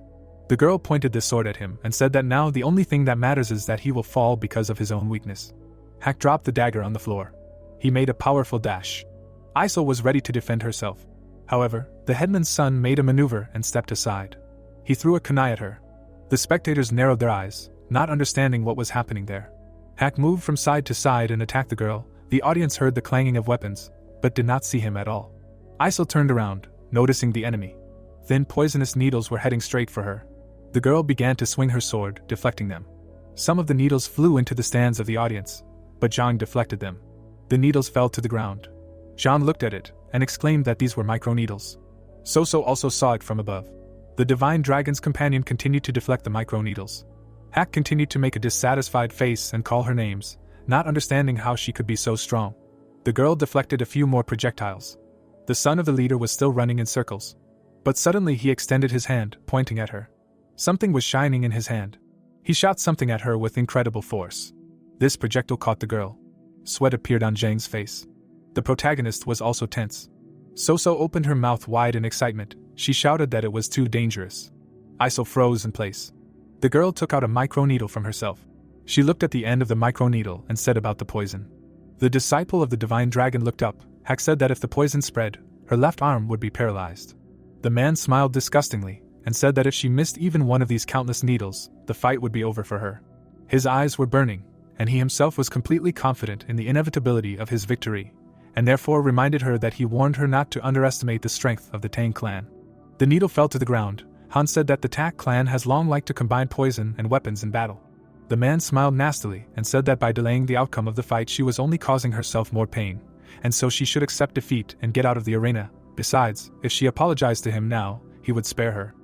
The girl pointed the sword at him and said that now the only thing that matters is that he will fall because of his own weakness. Hak dropped the dagger on the floor. He made a powerful dash. Isol was ready to defend herself. However, the headman's son made a maneuver and stepped aside. He threw a kunai at her. The spectators narrowed their eyes, not understanding what was happening there. Hak moved from side to side and attacked the girl. The audience heard the clanging of weapons, but did not see him at all. Isol turned around, noticing the enemy. Thin poisonous needles were heading straight for her. The girl began to swing her sword, deflecting them. Some of the needles flew into the stands of the audience, but Zhang deflected them. The needles fell to the ground. Zhang looked at it, and exclaimed that these were micro-needles. Soso also saw it from above. The divine dragon's companion continued to deflect the micro-needles. Hak continued to make a dissatisfied face and call her names, not understanding how she could be so strong. The girl deflected a few more projectiles. The son of the leader was still running in circles. But suddenly he extended his hand, pointing at her. Something was shining in his hand. He shot something at her with incredible force. This projectile caught the girl. Sweat appeared on Zhang's face. The protagonist was also tense. Soso opened her mouth wide in excitement. She shouted that it was too dangerous. Isol froze in place. The girl took out a micro-needle from herself. She looked at the end of the micro-needle and said about the poison. The disciple of the divine dragon looked up. Hak said that if the poison spread, her left arm would be paralyzed. The man smiled disgustingly and said that if she missed even one of these countless needles, the fight would be over for her. His eyes were burning, and he himself was completely confident in the inevitability of his victory, and therefore reminded her that he warned her not to underestimate the strength of the Tang clan. The needle fell to the ground. Han said that the Tak clan has long liked to combine poison and weapons in battle. The man smiled nastily and said that by delaying the outcome of the fight she was only causing herself more pain, and so she should accept defeat and get out of the arena. Besides, if she apologized to him now, he would spare her.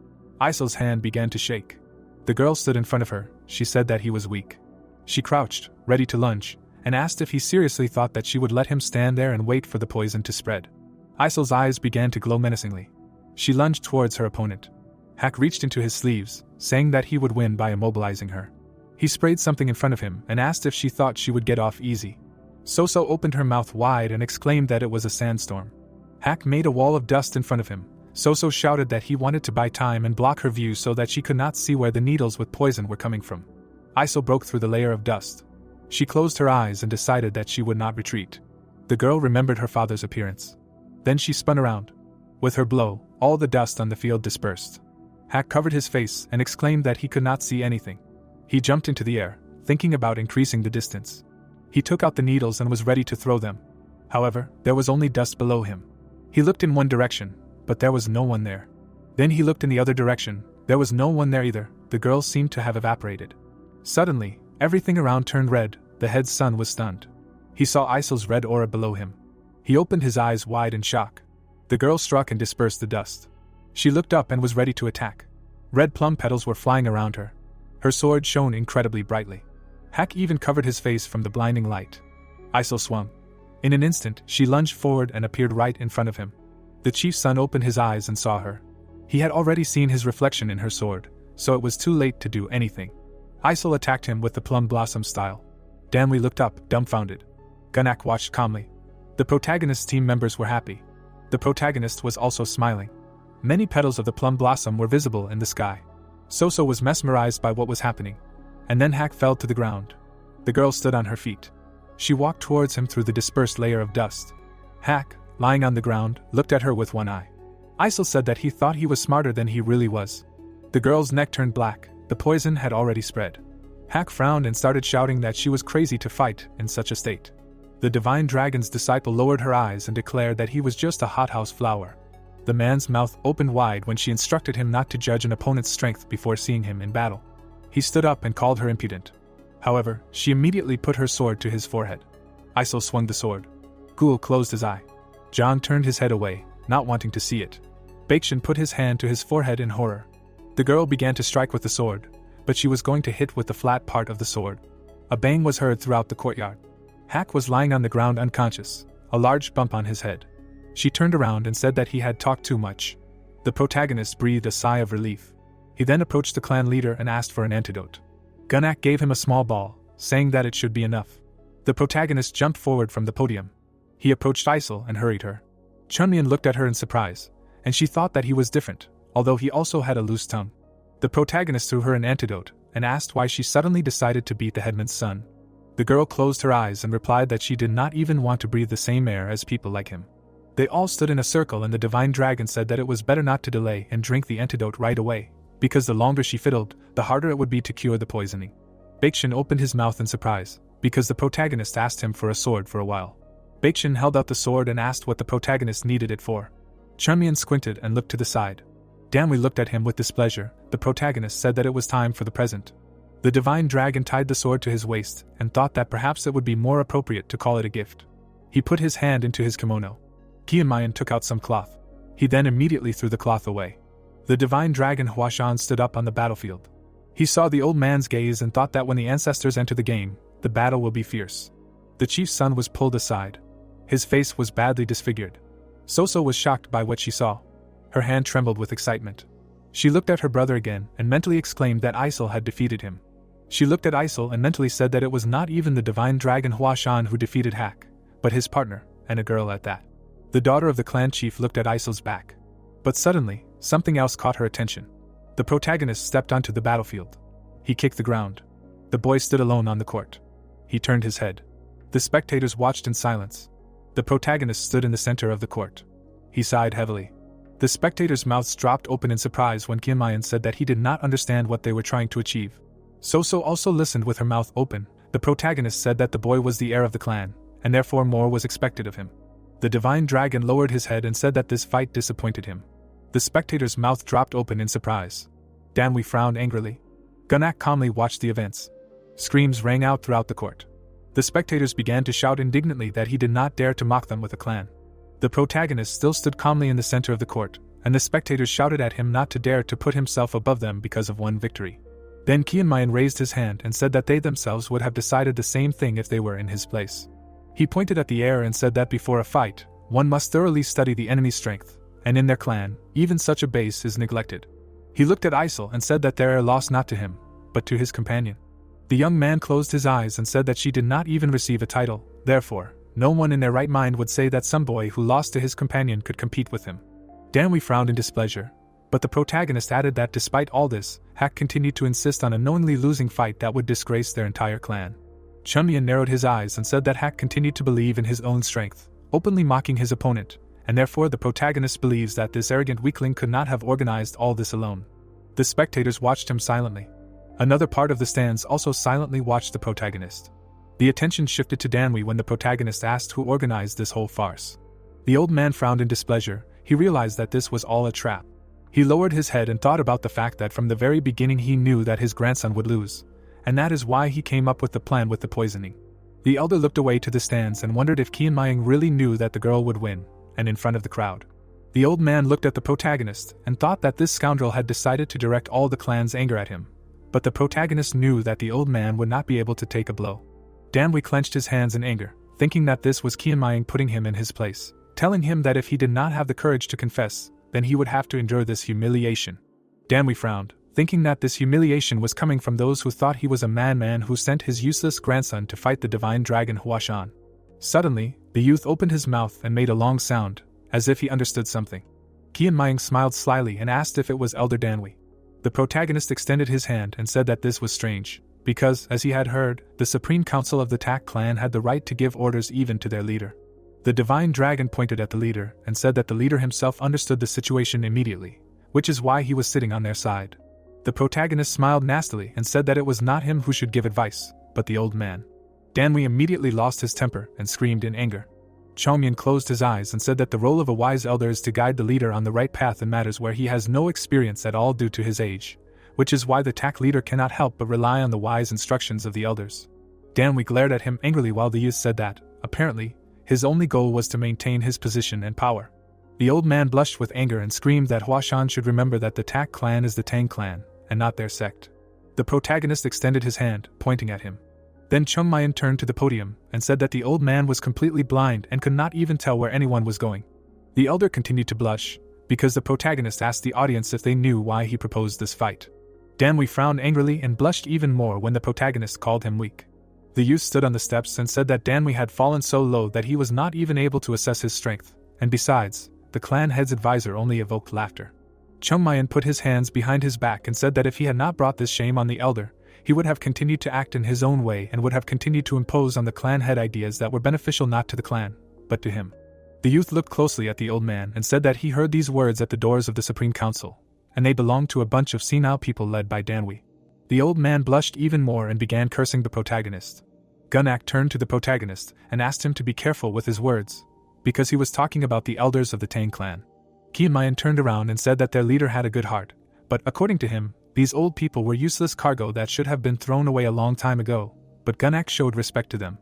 Isol's hand began to shake. The girl stood in front of her. She said that he was weak. She crouched, ready to lunge, and asked if he seriously thought that she would let him stand there and wait for the poison to spread. Isol's eyes began to glow menacingly. She lunged towards her opponent. Hak reached into his sleeves, saying that he would win by immobilizing her. He sprayed something in front of him and asked if she thought she would get off easy. Soso opened her mouth wide and exclaimed that it was a sandstorm. Hak made a wall of dust in front of him. Soso shouted that he wanted to buy time and block her view so that she could not see where the needles with poison were coming from. Isol broke through the layer of dust. She closed her eyes and decided that she would not retreat. The girl remembered her father's appearance. Then she spun around. With her blow, all the dust on the field dispersed. Hak covered his face and exclaimed that he could not see anything. He jumped into the air, thinking about increasing the distance. He took out the needles and was ready to throw them. However, there was only dust below him. He looked in one direction, but there was no one there. Then he looked in the other direction. There was no one there either. The girl seemed to have evaporated. Suddenly, everything around turned red. The head sun was stunned. He saw Isol's red aura below him. He opened his eyes wide in shock. The girl struck and dispersed the dust. She looked up and was ready to attack. Red plum petals were flying around her. Her sword shone incredibly brightly. Hak even covered his face from the blinding light. Isol swung. In an instant, she lunged forward and appeared right in front of him. The chief's son opened his eyes and saw her. He had already seen his reflection in her sword, so it was too late to do anything. Isol attacked him with the plum blossom style. Danwei looked up, dumbfounded. Gunnak watched calmly. The protagonist's team members were happy. The protagonist was also smiling. Many petals of the plum blossom were visible in the sky. Soso was mesmerized by what was happening. And then Hak fell to the ground. The girl stood on her feet. She walked towards him through the dispersed layer of dust. Hak, lying on the ground, looked at her with one eye. Isol said that he thought he was smarter than he really was. The girl's neck turned black. The poison had already spread. Hak frowned and started shouting that she was crazy to fight in such a state. The divine dragon's disciple lowered her eyes and declared that he was just a hothouse flower. The man's mouth opened wide when she instructed him not to judge an opponent's strength before seeing him in battle. He stood up and called her impudent. However, she immediately put her sword to his forehead. Isol swung the sword. Ghoul closed his eye. John turned his head away, not wanting to see it. Baekshun put his hand to his forehead in horror. The girl began to strike with the sword, but she was going to hit with the flat part of the sword. A bang was heard throughout the courtyard. Hak was lying on the ground unconscious, a large bump on his head. She turned around and said that he had talked too much. The protagonist breathed a sigh of relief. He then approached the clan leader and asked for an antidote. Gunnak gave him a small ball, saying that it should be enough. The protagonist jumped forward from the podium. He approached Isol and hurried her. Chunmian looked at her in surprise, and she thought that he was different, although he also had a loose tongue. The protagonist threw her an antidote and asked why she suddenly decided to beat the headman's son. The girl closed her eyes and replied that she did not even want to breathe the same air as people like him. They all stood in a circle and the divine dragon said that it was better not to delay and drink the antidote right away, because the longer she fiddled, the harder it would be to cure the poisoning. Baekshun opened his mouth in surprise, because the protagonist asked him for a sword for a while. Baekshun held out the sword and asked what the protagonist needed it for. Chunmian squinted and looked to the side. Danwei looked at him with displeasure. The protagonist said that it was time for the present. The divine dragon tied the sword to his waist and thought that perhaps it would be more appropriate to call it a gift. He put his hand into his kimono. Kiamayan took out some cloth. He then immediately threw the cloth away. The divine dragon Huashan stood up on the battlefield. He saw the old man's gaze and thought that when the ancestors enter the game, the battle will be fierce. The chief's son was pulled aside. His face was badly disfigured. Soso was shocked by what she saw. Her hand trembled with excitement. She looked at her brother again and mentally exclaimed that Isol had defeated him. She looked at Isol and mentally said that it was not even the divine dragon Huashan who defeated Hak, but his partner, and a girl at that. The daughter of the clan chief looked at Isol's back. But suddenly, something else caught her attention. The protagonist stepped onto the battlefield. He kicked the ground. The boy stood alone on the court. He turned his head. The spectators watched in silence. The protagonist stood in the center of the court. He sighed heavily. The spectators' mouths dropped open in surprise when Kiamayan said that he did not understand what they were trying to achieve. Soso also listened with her mouth open. The protagonist said that the boy was the heir of the clan, and therefore more was expected of him. The divine dragon lowered his head and said that this fight disappointed him. The spectators' mouth dropped open in surprise. Danwei frowned angrily. Gunnak calmly watched the events. Screams rang out throughout the court. The spectators began to shout indignantly that he did not dare to mock them with a clan. The protagonist still stood calmly in the center of the court, and the spectators shouted at him not to dare to put himself above them because of one victory. Then Kianmayan raised his hand and said that they themselves would have decided the same thing if they were in his place. He pointed at the air and said that before a fight, one must thoroughly study the enemy's strength, and in their clan, even such a base is neglected. He looked at Isel and said that their heir lost not to him, but to his companion. The young man closed his eyes and said that she did not even receive a title, therefore, no one in their right mind would say that some boy who lost to his companion could compete with him. Danwi frowned in displeasure, but the protagonist added that despite all this, Hak continued to insist on a knowingly losing fight that would disgrace their entire clan. Chunmian narrowed his eyes and said that Hak continued to believe in his own strength, openly mocking his opponent, and therefore the protagonist believes that this arrogant weakling could not have organized all this alone. The spectators watched him silently. Another part of the stands also silently watched the protagonist. The attention shifted to Danwi when the protagonist asked who organized this whole farce. The old man frowned in displeasure. He realized that this was all a trap. He lowered his head and thought about the fact that from the very beginning he knew that his grandson would lose, and that is why he came up with the plan with the poisoning. The elder looked away to the stands and wondered if Kianmayang really knew that the girl would win, and in front of the crowd. The old man looked at the protagonist and thought that this scoundrel had decided to direct all the clan's anger at him, but the protagonist knew that the old man would not be able to take a blow. Danwi clenched his hands in anger, thinking that this was Kianmayang putting him in his place, telling him that if he did not have the courage to confess, then he would have to endure this humiliation. Danwi frowned, thinking that this humiliation was coming from those who thought he was a madman who sent his useless grandson to fight the divine dragon Huashan. Suddenly, the youth opened his mouth and made a long sound, as if he understood something. Kianmayang smiled slyly and asked if it was Elder Danwi. The protagonist extended his hand and said that this was strange, because, as he had heard, the Supreme Council of the Tak clan had the right to give orders even to their leader. The divine dragon pointed at the leader and said that the leader himself understood the situation immediately, which is why he was sitting on their side. The protagonist smiled nastily and said that it was not him who should give advice, but the old man. Danwi immediately lost his temper and screamed in anger. Chongmyan closed his eyes and said that the role of a wise elder is to guide the leader on the right path in matters where he has no experience at all due to his age, which is why the Tak leader cannot help but rely on the wise instructions of the elders. Danwi glared at him angrily while the youth said that, apparently, his only goal was to maintain his position and power. The old man blushed with anger and screamed that Huashan should remember that the Tak clan is the Tang clan, and not their sect. The protagonist extended his hand, pointing at him. Then Chungmayan turned to the podium and said that the old man was completely blind and could not even tell where anyone was going. The elder continued to blush, because the protagonist asked the audience if they knew why he proposed this fight. Danwi frowned angrily and blushed even more when the protagonist called him weak. The youth stood on the steps and said that Danwi had fallen so low that he was not even able to assess his strength, and besides, the clan head's advisor only evoked laughter. Chungmayan put his hands behind his back and said that if he had not brought this shame on the elder, he would have continued to act in his own way and would have continued to impose on the clan head ideas that were beneficial not to the clan, but to him. The youth looked closely at the old man and said that he heard these words at the doors of the Supreme Council, and they belonged to a bunch of senile people led by Danwi. The old man blushed even more and began cursing the protagonist. Gunak turned to the protagonist and asked him to be careful with his words, because he was talking about the elders of the Tang clan. Kianmayan turned around and said that their leader had a good heart, but according to him, these old people were useless cargo that should have been thrown away a long time ago, but Gunak showed respect to them.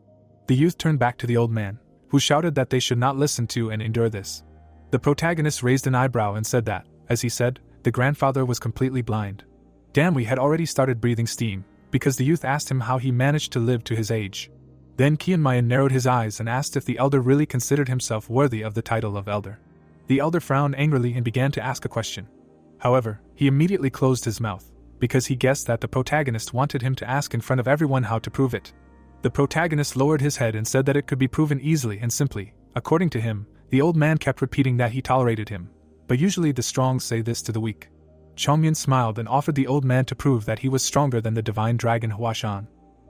The youth turned back to the old man, who shouted that they should not listen to and endure this. The protagonist raised an eyebrow and said that, as he said, the grandfather was completely blind. Danwi had already started breathing steam, because the youth asked him how he managed to live to his age. Then Kianmayan narrowed his eyes and asked if the elder really considered himself worthy of the title of elder. The elder frowned angrily and began to ask a question. However, he immediately closed his mouth, because he guessed that the protagonist wanted him to ask in front of everyone how to prove it. The protagonist lowered his head and said that it could be proven easily and simply. According to him, the old man kept repeating that he tolerated him, but usually the strong say this to the weak. Chongmyan smiled and offered the old man to prove that he was stronger than the divine dragon Huashan.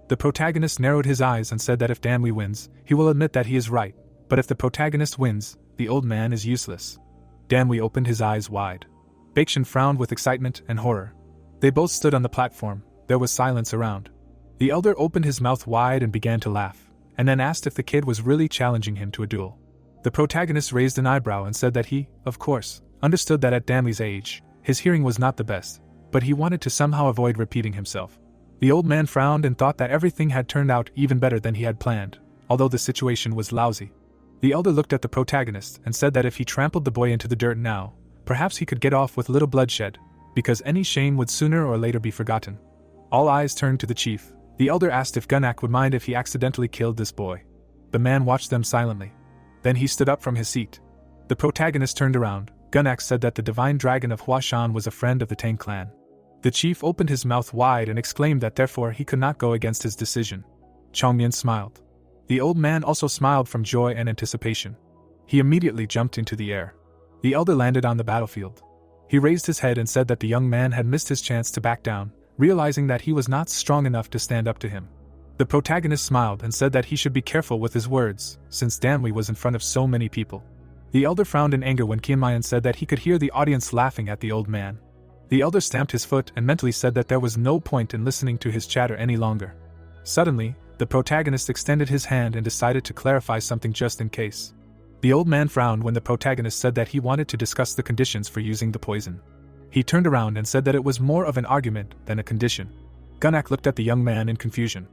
The protagonist narrowed his eyes and said that if Danwi wins, he will admit that he is right, but if the protagonist wins, the old man is useless. Danwi opened his eyes wide. Bakshan frowned with excitement and horror. They both stood on the platform. There was silence around. The elder opened his mouth wide and began to laugh, and then asked if the kid was really challenging him to a duel. The protagonist raised an eyebrow and said that he, of course, understood that at Danwi's age, his hearing was not the best, but he wanted to somehow avoid repeating himself. The old man frowned and thought that everything had turned out even better than he had planned, although the situation was lousy. The elder looked at the protagonist and said that if he trampled the boy into the dirt now, perhaps he could get off with little bloodshed, because any shame would sooner or later be forgotten. All eyes turned to the chief. The elder asked if Gunnak would mind if he accidentally killed this boy. The man watched them silently. Then he stood up from his seat. The protagonist turned around. Gunnak said that the divine dragon of Huashan was a friend of the Tang clan. The chief opened his mouth wide and exclaimed that therefore he could not go against his decision. Chongmian smiled. The old man also smiled from joy and anticipation. He immediately jumped into the air. The elder landed on the battlefield. He raised his head and said that the young man had missed his chance to back down, realizing that he was not strong enough to stand up to him. The protagonist smiled and said that he should be careful with his words, since Danwei was in front of so many people. The elder frowned in anger when Qianmayan said that he could hear the audience laughing at the old man. The elder stamped his foot and mentally said that there was no point in listening to his chatter any longer. Suddenly, the protagonist extended his hand and decided to clarify something just in case. The old man frowned when the protagonist said that he wanted to discuss the conditions for using the poison. He turned around and said that it was more of an argument than a condition. Gunnak looked at the young man in confusion.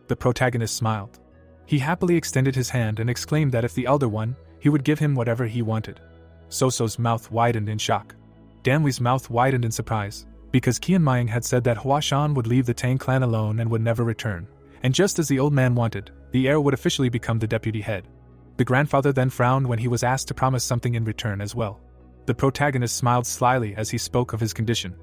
The protagonist smiled. He happily extended his hand and exclaimed that if the elder won, he would give him whatever he wanted. Soso's mouth widened in shock. Danwei's mouth widened in surprise, because Qianmayan had said that Huashan would leave the Tang clan alone and would never return. And just as the old man wanted, the heir would officially become the deputy head. The grandfather then frowned when he was asked to promise something in return as well. The protagonist smiled slyly as he spoke of his condition.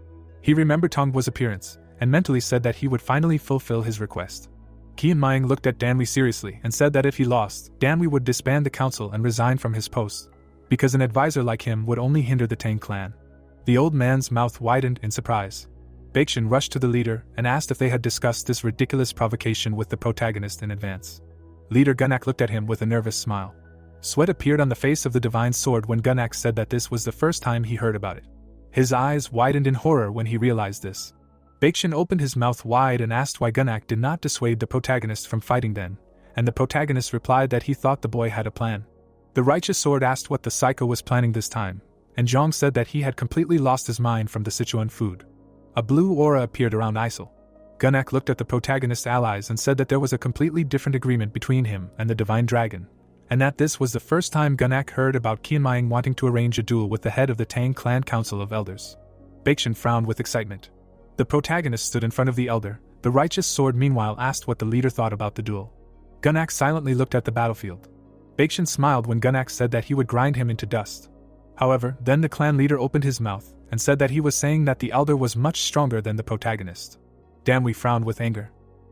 He remembered Tonghua's appearance, and mentally said that he would finally fulfill his request. Qianmayan looked at Danwei seriously and said that if he lost, Danwei would disband the council and resign from his post, because an advisor like him would only hinder the Tang clan. The old man's mouth widened in surprise. Baekshun rushed to the leader and asked if they had discussed this ridiculous provocation with the protagonist in advance. Leader Gunnak looked at him with a nervous smile. Sweat appeared on the face of the divine sword when Gunnak said that this was the first time he heard about it. His eyes widened in horror when he realized this. Baekshun opened his mouth wide and asked why Gunnak did not dissuade the protagonist from fighting then, and the protagonist replied that he thought the boy had a plan. The righteous sword asked what the psycho was planning this time, and Zhang said that he had completely lost his mind from the Sichuan food. A blue aura appeared around Isel. Gunnak looked at the protagonist's allies and said that there was a completely different agreement between him and the divine dragon, and that this was the first time Gunnak heard about Qianmayan wanting to arrange a duel with the head of the Tang clan council of elders. Baekshun frowned with excitement. The protagonist stood in front of the elder. The righteous sword meanwhile asked what the leader thought about the duel. Gunnak silently looked at the battlefield. Baekshun smiled when Gunnak said that he would grind him into dust. However, then the clan leader opened his mouth and said that he was saying that the elder was much stronger than the protagonist. Danwei frowned with anger.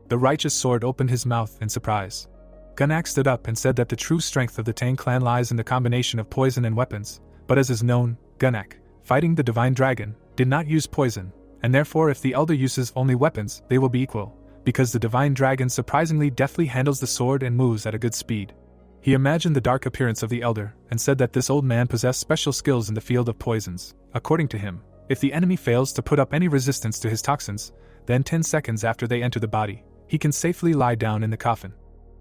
The righteous sword opened his mouth in surprise. Gunnak stood up and said that the true strength of the Tang clan lies in the combination of poison and weapons, but as is known, Gunnak, fighting the divine dragon, did not use poison, and therefore if the elder uses only weapons, they will be equal, because the divine dragon surprisingly deftly handles the sword and moves at a good speed. He imagined the dark appearance of the elder, and said that this old man possessed special skills in the field of poisons. According to him, if the enemy fails to put up any resistance to his toxins, then 10 seconds after they enter the body, he can safely lie down in the coffin.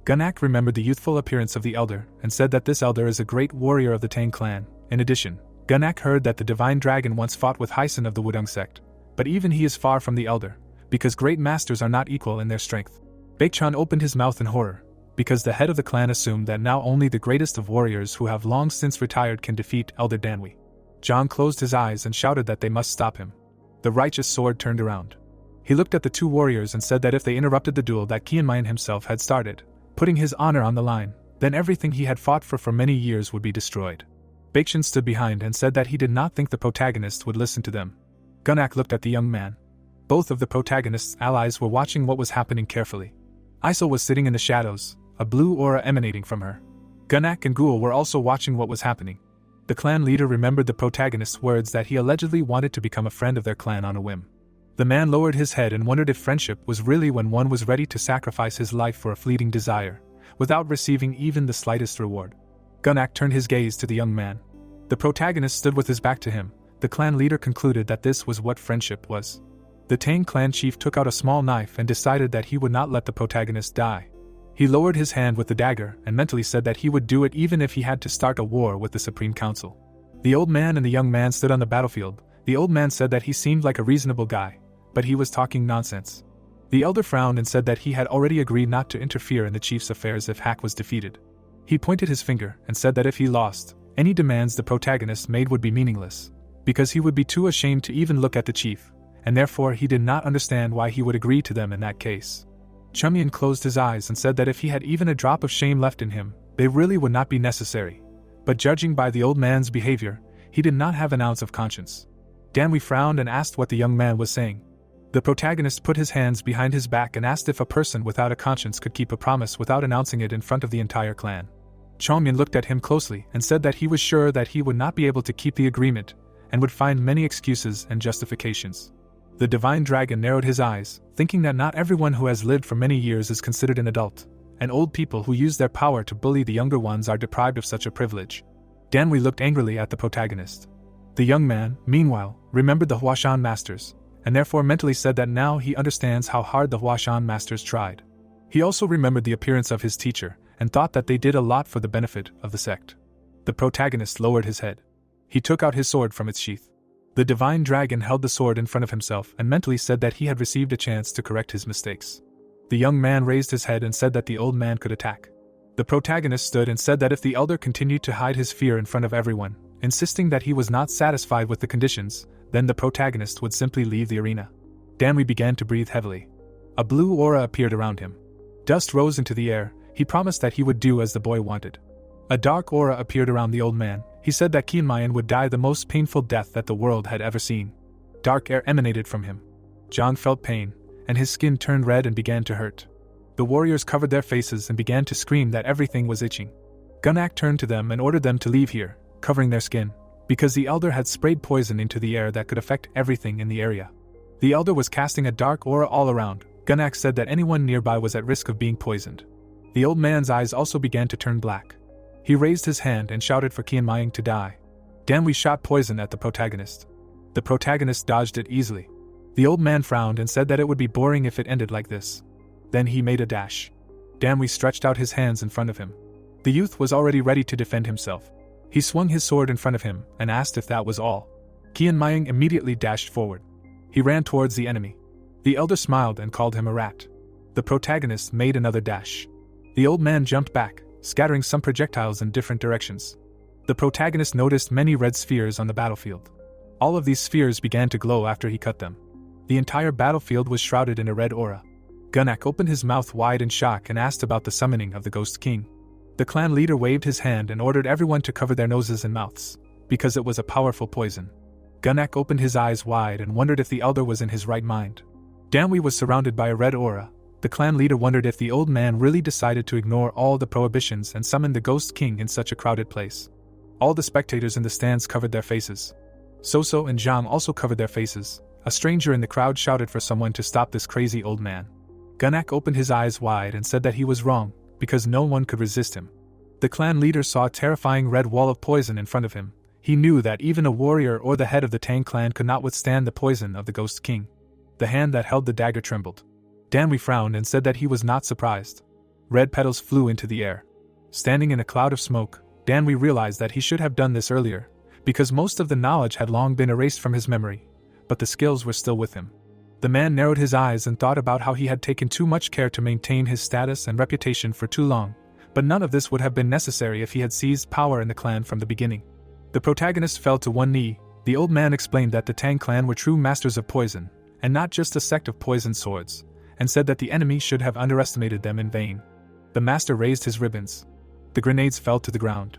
Gunnak remembered the youthful appearance of the elder, and said that this elder is a great warrior of the Tang clan. In addition, Gunnak heard that the divine dragon once fought with Huashan of the Wudong Sect, but even he is far from the elder, because great masters are not equal in their strength. Baekchun opened his mouth in horror, because the head of the clan assumed that now only the greatest of warriors who have long since retired can defeat Elder Danwei. Zhang closed his eyes and shouted that they must stop him. The righteous sword turned around. He looked at the two warriors and said that if they interrupted the duel that Qianmayan himself had started, putting his honor on the line, then everything he had fought for many years would be destroyed. Baekshun stood behind and said that he did not think the protagonist would listen to them. Gunnak looked at the young man. Both of the protagonist's allies were watching what was happening carefully. Isel was sitting in the shadows, a blue aura emanating from her. Gunnak and Guo were also watching what was happening. The clan leader remembered the protagonist's words that he allegedly wanted to become a friend of their clan on a whim. The man lowered his head and wondered if friendship was really when one was ready to sacrifice his life for a fleeting desire, without receiving even the slightest reward. Gunnak turned his gaze to the young man. The protagonist stood with his back to him. The clan leader concluded that this was what friendship was. The Tang clan chief took out a small knife and decided that he would not let the protagonist die. He lowered his hand with the dagger and mentally said that he would do it even if he had to start a war with the Supreme Council. The old man and the young man stood on the battlefield. The old man said that he seemed like a reasonable guy, but he was talking nonsense. The elder frowned and said that he had already agreed not to interfere in the chief's affairs if Hak was defeated. He pointed his finger and said that if he lost, any demands the protagonist made would be meaningless, because he would be too ashamed to even look at the chief, and therefore he did not understand why he would agree to them in that case. Chumyan closed his eyes and said that if he had even a drop of shame left in him, they really would not be necessary. But judging by the old man's behavior, he did not have an ounce of conscience. Danwi frowned and asked what the young man was saying. The protagonist put his hands behind his back and asked if a person without a conscience could keep a promise without announcing it in front of the entire clan. Chomyan looked at him closely and said that he was sure that he would not be able to keep the agreement and would find many excuses and justifications. The divine dragon narrowed his eyes, thinking that not everyone who has lived for many years is considered an adult, and old people who use their power to bully the younger ones are deprived of such a privilege. Danwi looked angrily at the protagonist. The young man, meanwhile, remembered the Huashan masters, and therefore mentally said that now he understands how hard the Huashan masters tried. He also remembered the appearance of his teacher, and thought that they did a lot for the benefit of the sect. The protagonist lowered his head. He took out his sword from its sheath. The divine dragon held the sword in front of himself and mentally said that he had received a chance to correct his mistakes. The young man raised his head and said that the old man could attack. The protagonist stood and said that if the elder continued to hide his fear in front of everyone, insisting that he was not satisfied with the conditions, then the protagonist would simply leave the arena. Danwi began to breathe heavily. A blue aura appeared around him. Dust rose into the air. He promised that he would do as the boy wanted. A dark aura appeared around the old man. He said that Kianmayan would die the most painful death that the world had ever seen. Dark air emanated from him. John felt pain, and his skin turned red and began to hurt. The warriors covered their faces and began to scream that everything was itching. Gunnak turned to them and ordered them to leave here, covering their skin, because the elder had sprayed poison into the air that could affect everything in the area. The elder was casting a dark aura all around. Gunnak said that anyone nearby was at risk of being poisoned. The old man's eyes also began to turn black. He raised his hand and shouted for Kianmaying to die. Danwi shot poison at the protagonist. The protagonist dodged it easily. The old man frowned and said that it would be boring if it ended like this. Then he made a dash. Danwi stretched out his hands in front of him. The youth was already ready to defend himself. He swung his sword in front of him and asked if that was all. Kianmaying immediately dashed forward. He ran towards the enemy. The elder smiled and called him a rat. The protagonist made another dash. The old man jumped back, scattering some projectiles in different directions. The protagonist noticed many red spheres on the battlefield. All of these spheres began to glow after he cut them. The entire battlefield was shrouded in a red aura. Gunnak opened his mouth wide in shock and asked about the summoning of the Ghost King. The clan leader waved his hand and ordered everyone to cover their noses and mouths, because it was a powerful poison. Gunnak opened his eyes wide and wondered if the elder was in his right mind. Danwi was surrounded by a red aura. The clan leader wondered if the old man really decided to ignore all the prohibitions and summon the Ghost King in such a crowded place. All the spectators in the stands covered their faces. Soso and Zhang also covered their faces. A stranger in the crowd shouted for someone to stop this crazy old man. Gunnak opened his eyes wide and said that he was wrong, because no one could resist him. The clan leader saw a terrifying red wall of poison in front of him. He knew that even a warrior or the head of the Tang clan could not withstand the poison of the Ghost King. The hand that held the dagger trembled. Danwi frowned and said that he was not surprised. Red petals flew into the air. Standing in a cloud of smoke, Danwi realized that he should have done this earlier, because most of the knowledge had long been erased from his memory, but the skills were still with him. The man narrowed his eyes and thought about how he had taken too much care to maintain his status and reputation for too long, but none of this would have been necessary if he had seized power in the clan from the beginning. The protagonist fell to one knee. The old man explained that the Tang clan were true masters of poison, and not just a sect of poisoned swords, and said that the enemy should have underestimated them in vain. The master raised his ribbons. The grenades fell to the ground.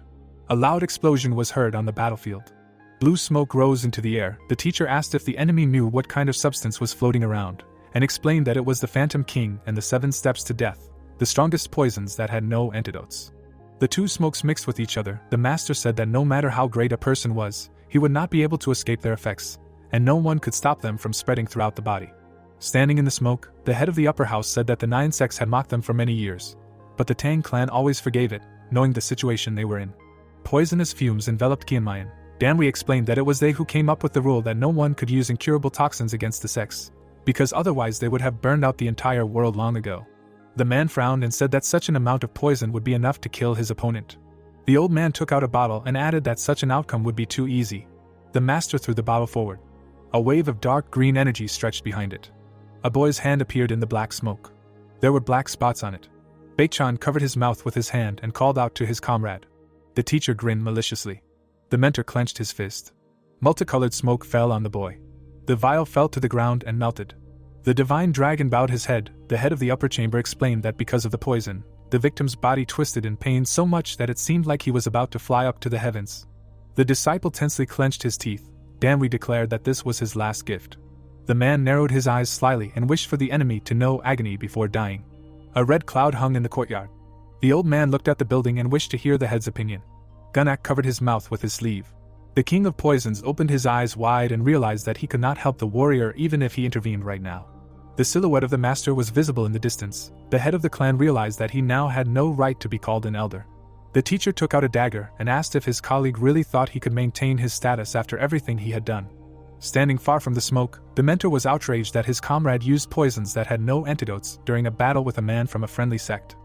A loud explosion was heard on the battlefield. Blue smoke rose into the air. The teacher asked if the enemy knew what kind of substance was floating around, and explained that it was the Phantom King and the 7 steps to death, the strongest poisons that had no antidotes. The two smokes mixed with each other. The master said that no matter how great a person was, he would not be able to escape their effects, and no one could stop them from spreading throughout the body. Standing in the smoke, the head of the upper house said that the 9 sects had mocked them for many years, but the Tang clan always forgave it, knowing the situation they were in. Poisonous fumes enveloped Kianmayan. Danwi explained that it was they who came up with the rule that no one could use incurable toxins against the sects, because otherwise they would have burned out the entire world long ago. The man frowned and said that such an amount of poison would be enough to kill his opponent. The old man took out a bottle and added that such an outcome would be too easy. The master threw the bottle forward. A wave of dark green energy stretched behind it. A boy's hand appeared in the black smoke. There were black spots on it. Baichan covered his mouth with his hand and called out to his comrade. The teacher grinned maliciously. The mentor clenched his fist. Multicolored smoke fell on the boy. The vial fell to the ground and melted. The divine dragon bowed his head. The head of the upper chamber explained that because of the poison, the victim's body twisted in pain so much that it seemed like he was about to fly up to the heavens. The disciple tensely clenched his teeth. Danwi declared that this was his last gift. The man narrowed his eyes slyly and wished for the enemy to know agony before dying. A red cloud hung in the courtyard. The old man looked at the building and wished to hear the head's opinion. Gunnak covered his mouth with his sleeve. The king of poisons opened his eyes wide and realized that he could not help the warrior even if he intervened right now. The silhouette of the master was visible in the distance. The head of the clan realized that he now had no right to be called an elder. The teacher took out a dagger and asked if his colleague really thought he could maintain his status after everything he had done. Standing far from the smoke, the mentor was outraged that his comrade used poisons that had no antidotes during a battle with a man from a friendly sect.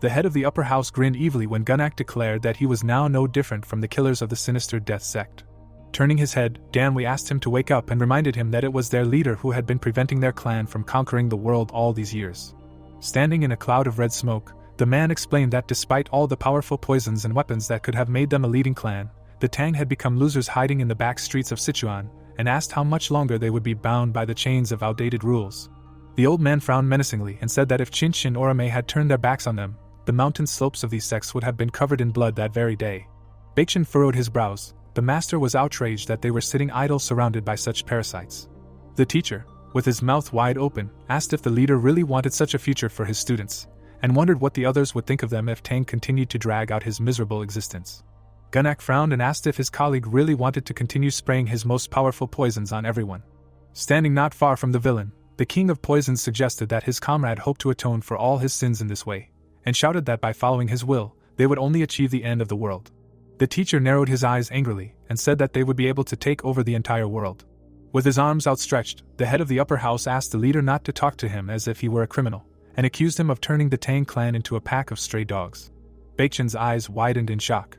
The head of the upper house grinned evilly when Gunnak declared that he was now no different from the killers of the sinister death sect. Turning his head, Danwi asked him to wake up and reminded him that it was their leader who had been preventing their clan from conquering the world all these years. Standing in a cloud of red smoke, the man explained that despite all the powerful poisons and weapons that could have made them a leading clan, the Tang had become losers hiding in the back streets of Sichuan, and asked how much longer they would be bound by the chains of outdated rules. The old man frowned menacingly and said that if Chinch and Orame had turned their backs on them, the mountain slopes of these sects would have been covered in blood that very day. Baekchan furrowed his brows. The master was outraged that they were sitting idle surrounded by such parasites. The teacher, with his mouth wide open, asked if the leader really wanted such a future for his students, and wondered what the others would think of them if Tang continued to drag out his miserable existence. Gunnak frowned and asked if his colleague really wanted to continue spraying his most powerful poisons on everyone. Standing not far from the villain, the king of poisons suggested that his comrade hoped to atone for all his sins in this way, and shouted that by following his will, they would only achieve the end of the world. The teacher narrowed his eyes angrily and said that they would be able to take over the entire world. With his arms outstretched, the head of the upper house asked the leader not to talk to him as if he were a criminal, and accused him of turning the Tang clan into a pack of stray dogs. Baekchan's eyes widened in shock.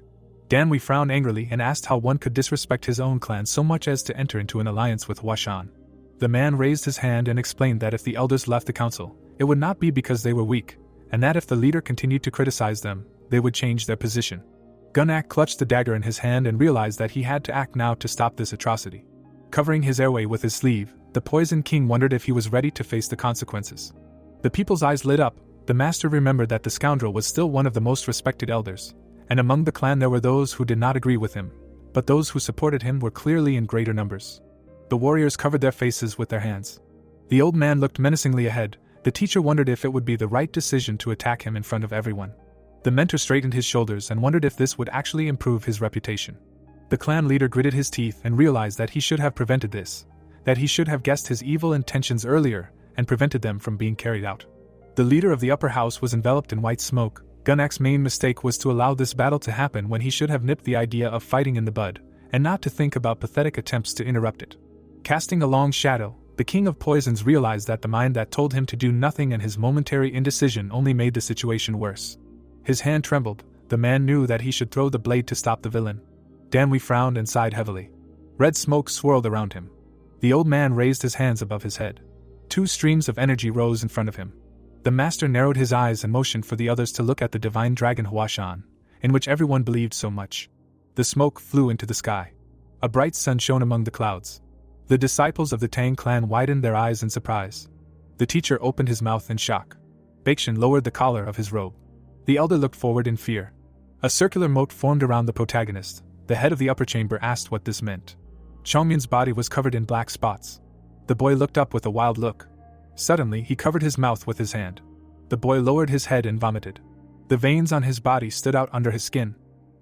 Danwi frowned angrily and asked how one could disrespect his own clan so much as to enter into an alliance with Huashan. The man raised his hand and explained that if the elders left the council, it would not be because they were weak, and that if the leader continued to criticize them, they would change their position. Gunnak clutched the dagger in his hand and realized that he had to act now to stop this atrocity. Covering his airway with his sleeve, the Poison King wondered if he was ready to face the consequences. The people's eyes lit up. The master remembered that the scoundrel was still one of the most respected elders, and among the clan there were those who did not agree with him, but those who supported him were clearly in greater numbers. The warriors covered their faces with their hands. The old man looked menacingly ahead. The teacher wondered if it would be the right decision to attack him in front of everyone. The mentor straightened his shoulders and wondered if this would actually improve his reputation. The clan leader gritted his teeth and realized that he should have prevented this, that he should have guessed his evil intentions earlier and prevented them from being carried out. The leader of the upper house was enveloped in white smoke. Gunnak's main mistake was to allow this battle to happen when he should have nipped the idea of fighting in the bud, and not to think about pathetic attempts to interrupt it. Casting a long shadow, the king of poisons realized that the mind that told him to do nothing and his momentary indecision only made the situation worse. His hand trembled. The man knew that he should throw the blade to stop the villain. Danwi frowned and sighed heavily. Red smoke swirled around him. The old man raised his hands above his head. Two streams of energy rose in front of him. The master narrowed his eyes and motioned for the others to look at the divine dragon Huashan, in which everyone believed so much. The smoke flew into the sky. A bright sun shone among the clouds. The disciples of the Tang clan widened their eyes in surprise. The teacher opened his mouth in shock. Baekchan lowered the collar of his robe. The elder looked forward in fear. A circular moat formed around the protagonist. The head of the upper chamber asked what this meant. Chongmyun's body was covered in black spots. The boy looked up with a wild look. Suddenly, he covered his mouth with his hand. The boy lowered his head and vomited. The veins on his body stood out under his skin.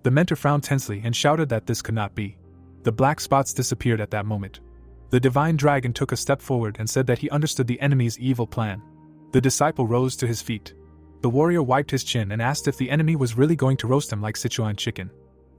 The mentor frowned tensely and shouted that this could not be. The black spots disappeared at that moment. The divine dragon took a step forward and said that he understood the enemy's evil plan. The disciple rose to his feet. The warrior wiped his chin and asked if the enemy was really going to roast him like Sichuan chicken.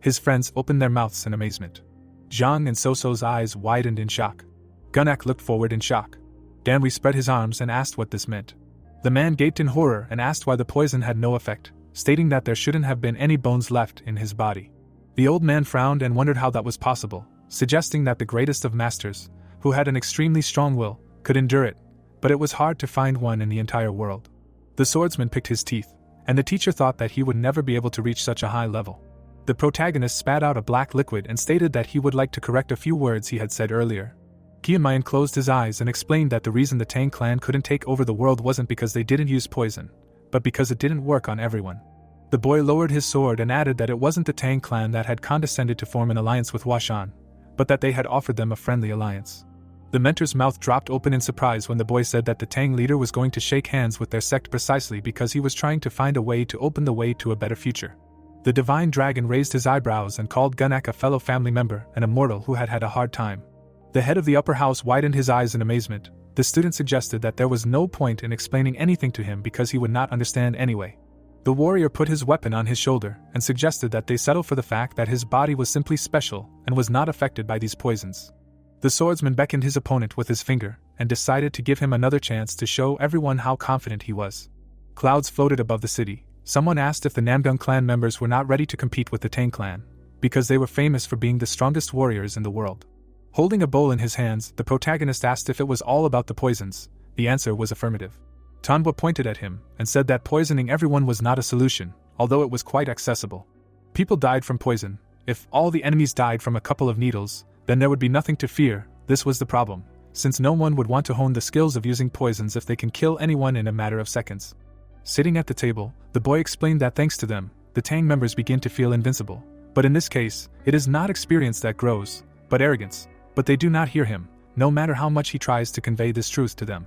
His friends opened their mouths in amazement. Zhang and Soso's eyes widened in shock. Gunnak looked forward in shock. Danwi spread his arms and asked what this meant. The man gaped in horror and asked why the poison had no effect, stating that there shouldn't have been any bones left in his body. The old man frowned and wondered how that was possible, suggesting that the greatest of masters, who had an extremely strong will, could endure it, but it was hard to find one in the entire world. The swordsman picked his teeth, and the teacher thought that he would never be able to reach such a high level. The protagonist spat out a black liquid and stated that he would like to correct a few words he had said earlier. Kiamayan closed his eyes and explained that the reason the Tang clan couldn't take over the world wasn't because they didn't use poison, but because it didn't work on everyone. The boy lowered his sword and added that it wasn't the Tang clan that had condescended to form an alliance with Huashan, but that they had offered them a friendly alliance. The mentor's mouth dropped open in surprise when the boy said that the Tang leader was going to shake hands with their sect precisely because he was trying to find a way to open the way to a better future. The divine dragon raised his eyebrows and called Gunak a fellow family member and a mortal who had had a hard time. The head of the upper house widened his eyes in amazement. The student suggested that there was no point in explaining anything to him because he would not understand anyway. The warrior put his weapon on his shoulder and suggested that they settle for the fact that his body was simply special and was not affected by these poisons. The swordsman beckoned his opponent with his finger and decided to give him another chance to show everyone how confident he was. Clouds floated above the city. Someone asked if the Namgung clan members were not ready to compete with the Tang clan, because they were famous for being the strongest warriors in the world. Holding a bowl in his hands, the protagonist asked if it was all about the poisons. The answer was affirmative. Tanhua pointed at him and said that poisoning everyone was not a solution, although it was quite accessible. People died from poison. If all the enemies died from a couple of needles, then there would be nothing to fear. This was the problem, since no one would want to hone the skills of using poisons if they can kill anyone in a matter of seconds. Sitting at the table, the boy explained that thanks to them, the Tang members begin to feel invincible. But in this case, it is not experience that grows, but arrogance. But they do not hear him, no matter how much he tries to convey this truth to them.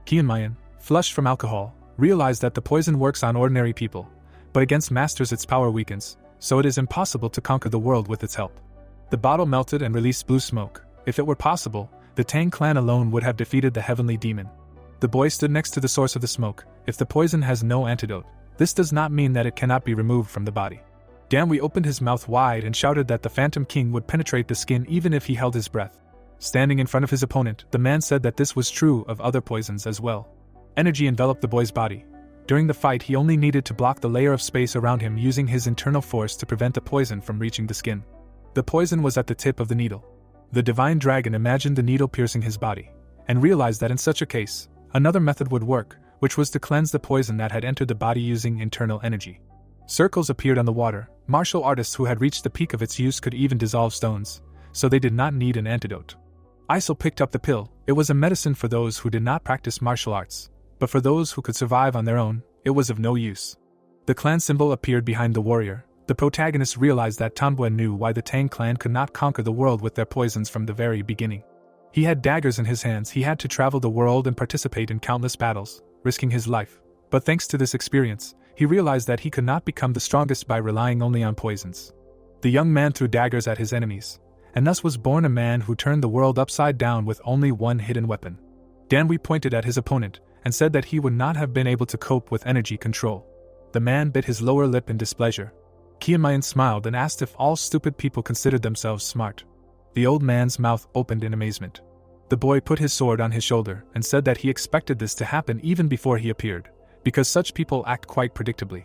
Kiamayan, flushed from alcohol, realized that the poison works on ordinary people, but against masters its power weakens, so it is impossible to conquer the world with its help. The bottle melted and released blue smoke. If it were possible, the Tang clan alone would have defeated the heavenly demon. The boy stood next to the source of the smoke. If the poison has no antidote, this does not mean that it cannot be removed from the body. Damwi opened his mouth wide and shouted that the Phantom King would penetrate the skin even if he held his breath. Standing in front of his opponent, the man said that this was true of other poisons as well. Energy enveloped the boy's body. During the fight, he only needed to block the layer of space around him using his internal force to prevent the poison from reaching the skin. The poison was at the tip of the needle. The divine dragon imagined the needle piercing his body, and realized that in such a case, another method would work, which was to cleanse the poison that had entered the body using internal energy. Circles appeared on the water. Martial artists who had reached the peak of its use could even dissolve stones, so they did not need an antidote. Isol picked up the pill. It was a medicine for those who did not practice martial arts, but for those who could survive on their own, it was of no use. The clan symbol appeared behind the warrior. The protagonist realized that Tanhua knew why the Tang clan could not conquer the world with their poisons from the very beginning. He had daggers in his hands. He had to travel the world and participate in countless battles, risking his life. But thanks to this experience, he realized that he could not become the strongest by relying only on poisons. The young man threw daggers at his enemies, and thus was born a man who turned the world upside down with only one hidden weapon. Danwi pointed at his opponent and said that he would not have been able to cope with energy control. The man bit his lower lip in displeasure. Kiamayan smiled and asked if all stupid people considered themselves smart. The old man's mouth opened in amazement. The boy put his sword on his shoulder and said that he expected this to happen even before he appeared, because such people act quite predictably.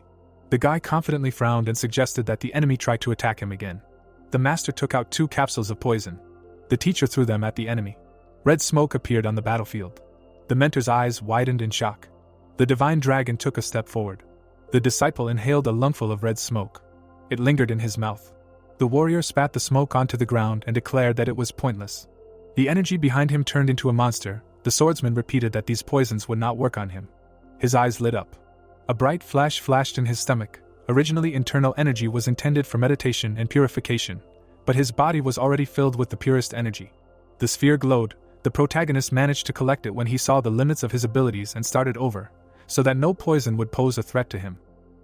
The guy confidently frowned and suggested that the enemy try to attack him again. The master took out 2 capsules of poison. The teacher threw them at the enemy. Red smoke appeared on the battlefield. The mentor's eyes widened in shock. The divine dragon took a step forward. The disciple inhaled a lungful of red smoke. It lingered in his mouth. The warrior spat the smoke onto the ground and declared that it was pointless. The energy behind him turned into a monster. The swordsman repeated that these poisons would not work on him. His eyes lit up. A bright flash flashed in his stomach. Originally, internal energy was intended for meditation and purification, but his body was already filled with the purest energy. The sphere glowed. The protagonist managed to collect it when he saw the limits of his abilities and started over, so that no poison would pose a threat to him.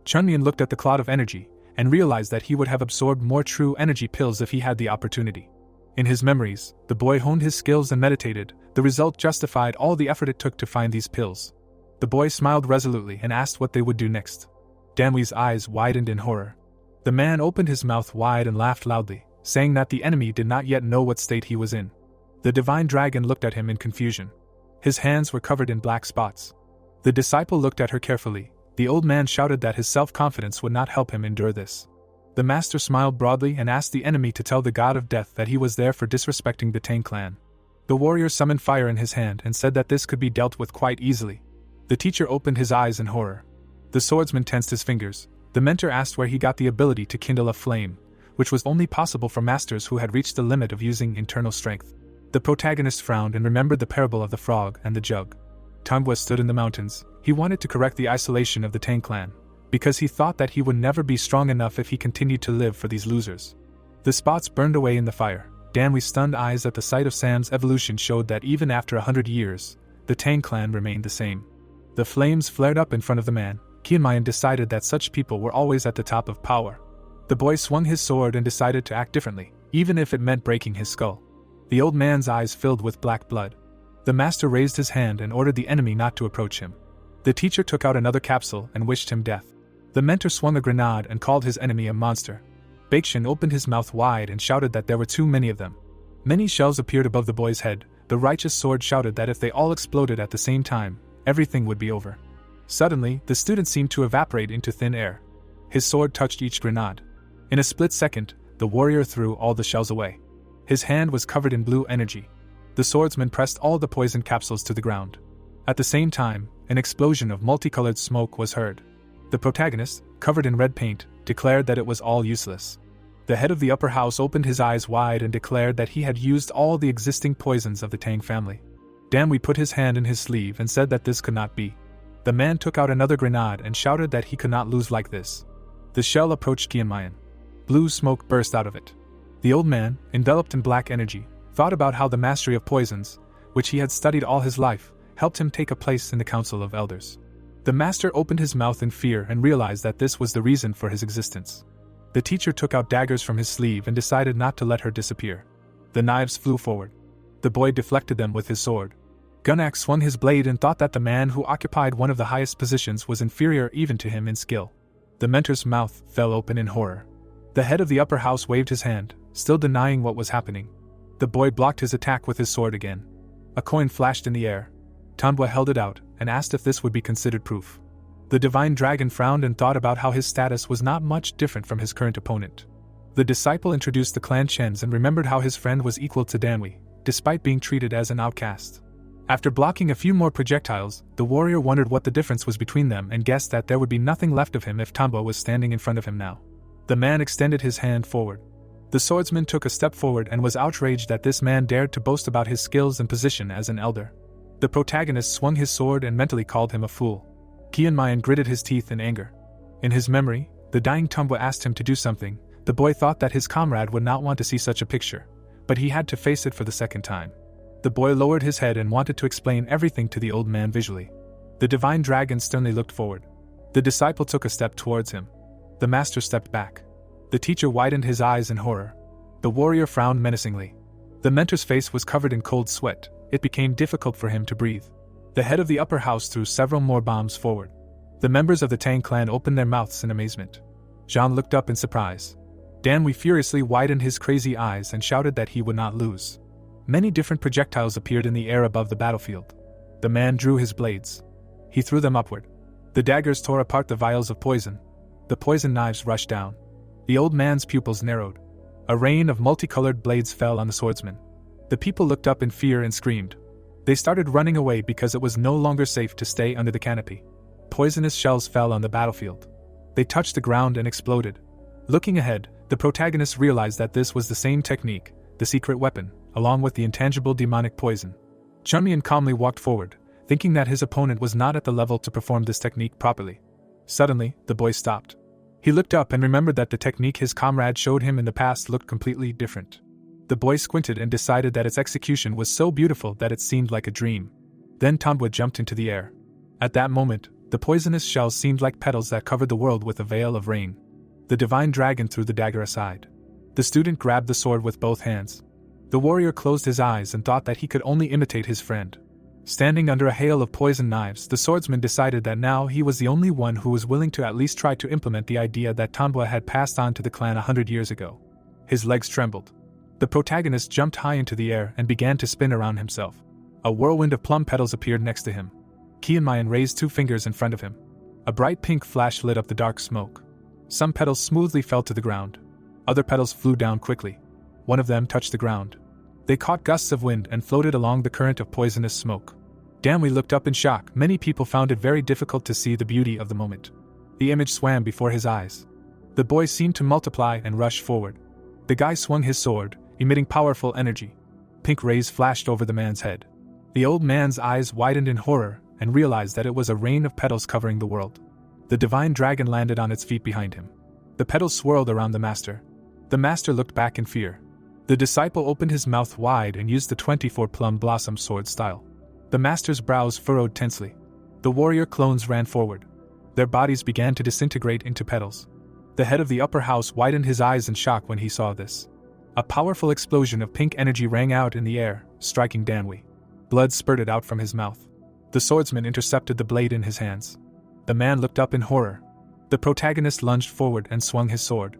Chunmian looked at the cloud of energy and realized that he would have absorbed more true energy pills if he had the opportunity. In his memories, the boy honed his skills and meditated. The result justified all the effort it took to find these pills. The boy smiled resolutely and asked what they would do next. Danwi's eyes widened in horror. The man opened his mouth wide and laughed loudly, saying that the enemy did not yet know what state he was in. The divine dragon looked at him in confusion. His hands were covered in black spots. The disciple looked at her carefully. The old man shouted that his self-confidence would not help him endure this. The master smiled broadly and asked the enemy to tell the god of death that he was there for disrespecting the Tang clan. The warrior summoned fire in his hand and said that this could be dealt with quite easily. The teacher opened his eyes in horror. The swordsman tensed his fingers. The mentor asked where he got the ability to kindle a flame, which was only possible for masters who had reached the limit of using internal strength. The protagonist frowned and remembered the parable of the frog and the jug. Taming stood in the mountains. He wanted to correct the isolation of the Tang clan, because he thought that he would never be strong enough if he continued to live for these losers. The spots burned away in the fire. Danwee's stunned eyes at the sight of Sam's evolution showed that even after 100 years, the Tang clan remained the same. The flames flared up in front of the man. Kianmayan decided that such people were always at the top of power. The boy swung his sword and decided to act differently, even if it meant breaking his skull. The old man's eyes filled with black blood. The master raised his hand and ordered the enemy not to approach him. The teacher took out another capsule and wished him death. The mentor swung a grenade and called his enemy a monster. Baeksin opened his mouth wide and shouted that there were too many of them. Many shells appeared above the boy's head. The righteous sword shouted that if they all exploded at the same time, everything would be over. Suddenly, the student seemed to evaporate into thin air. His sword touched each grenade. In a split second, the warrior threw all the shells away. His hand was covered in blue energy. The swordsman pressed all the poison capsules to the ground. At the same time, an explosion of multicolored smoke was heard. The protagonist, covered in red paint, declared that it was all useless. The head of the upper house opened his eyes wide and declared that he had used all the existing poisons of the Tang family. Danwee put his hand in his sleeve and said that this could not be. The man took out another grenade and shouted that he could not lose like this. The shell approached Kianmayan. Blue smoke burst out of it. The old man, enveloped in black energy, thought about how the mastery of poisons, which he had studied all his life, helped him take a place in the Council of Elders. The master opened his mouth in fear and realized that this was the reason for his existence. The teacher took out daggers from his sleeve and decided not to let her disappear. The knives flew forward. The boy deflected them with his sword. Gunak swung his blade and thought that the man who occupied one of the highest positions was inferior even to him in skill. The mentor's mouth fell open in horror. The head of the upper house waved his hand, still denying what was happening. The boy blocked his attack with his sword again. A coin flashed in the air. Taming held it out and asked if this would be considered proof. The divine dragon frowned and thought about how his status was not much different from his current opponent. The disciple introduced the clan Chens and remembered how his friend was equal to Danwee, despite being treated as an outcast. After blocking a few more projectiles, the warrior wondered what the difference was between them and guessed that there would be nothing left of him if Taming was standing in front of him now. The man extended his hand forward. The swordsman took a step forward and was outraged that this man dared to boast about his skills and position as an elder. The protagonist swung his sword and mentally called him a fool. Kianmayan gritted his teeth in anger. In his memory, the dying Taming asked him to do something. The boy thought that his comrade would not want to see such a picture, but he had to face it for the second time. The boy lowered his head and wanted to explain everything to the old man visually. The divine dragon sternly looked forward. The disciple took a step towards him. The master stepped back. The teacher widened his eyes in horror. The warrior frowned menacingly. The mentor's face was covered in cold sweat. It became difficult for him to breathe. The head of the upper house threw several more bombs forward. The members of the Tang clan opened their mouths in amazement. Jean looked up in surprise. Danwee furiously widened his crazy eyes and shouted that he would not lose. Many different projectiles appeared in the air above the battlefield. The man drew his blades. He threw them upward. The daggers tore apart the vials of poison. The poison knives rushed down. The old man's pupils narrowed. A rain of multicolored blades fell on the swordsman. The people looked up in fear and screamed. They started running away because it was no longer safe to stay under the canopy. Poisonous shells fell on the battlefield. They touched the ground and exploded. Looking ahead, the protagonist realized that this was the same technique, the secret weapon, along with the intangible demonic poison. Chunmian calmly walked forward, thinking that his opponent was not at the level to perform this technique properly. Suddenly, the boy stopped. He looked up and remembered that the technique his comrade showed him in the past looked completely different. The boy squinted and decided that its execution was so beautiful that it seemed like a dream. Then Taming jumped into the air. At that moment, the poisonous shells seemed like petals that covered the world with a veil of rain. The divine dragon threw the dagger aside. The student grabbed the sword with both hands. The warrior closed his eyes and thought that he could only imitate his friend. Standing under a hail of poison knives, the swordsman decided that now he was the only one who was willing to at least try to implement the idea that Taming had passed on to the clan 100 years ago. His legs trembled. The protagonist jumped high into the air and began to spin around himself. A whirlwind of plum petals appeared next to him. Kianmayan raised 2 fingers in front of him. A bright pink flash lit up the dark smoke. Some petals smoothly fell to the ground. Other petals flew down quickly. One of them touched the ground. They caught gusts of wind and floated along the current of poisonous smoke. Danwee looked up in shock. Many people found it very difficult to see the beauty of the moment. The image swam before his eyes. The boy seemed to multiply and rush forward. The guy swung his sword, emitting powerful energy. pink rays flashed over the man's head. The old man's eyes widened in horror and realized that it was a rain of petals covering the world. The divine dragon landed on its feet behind him. The petals swirled around the master. The master looked back in fear. The disciple opened his mouth wide and used the 24 plum blossom sword style. The master's brows furrowed tensely. The warrior clones ran forward. Their bodies began to disintegrate into petals. The head of the upper house widened his eyes in shock when he saw this. A powerful explosion of pink energy rang out in the air, striking Danwei. Blood spurted out from his mouth. The swordsman intercepted the blade in his hands. The man looked up in horror. The protagonist lunged forward and swung his sword.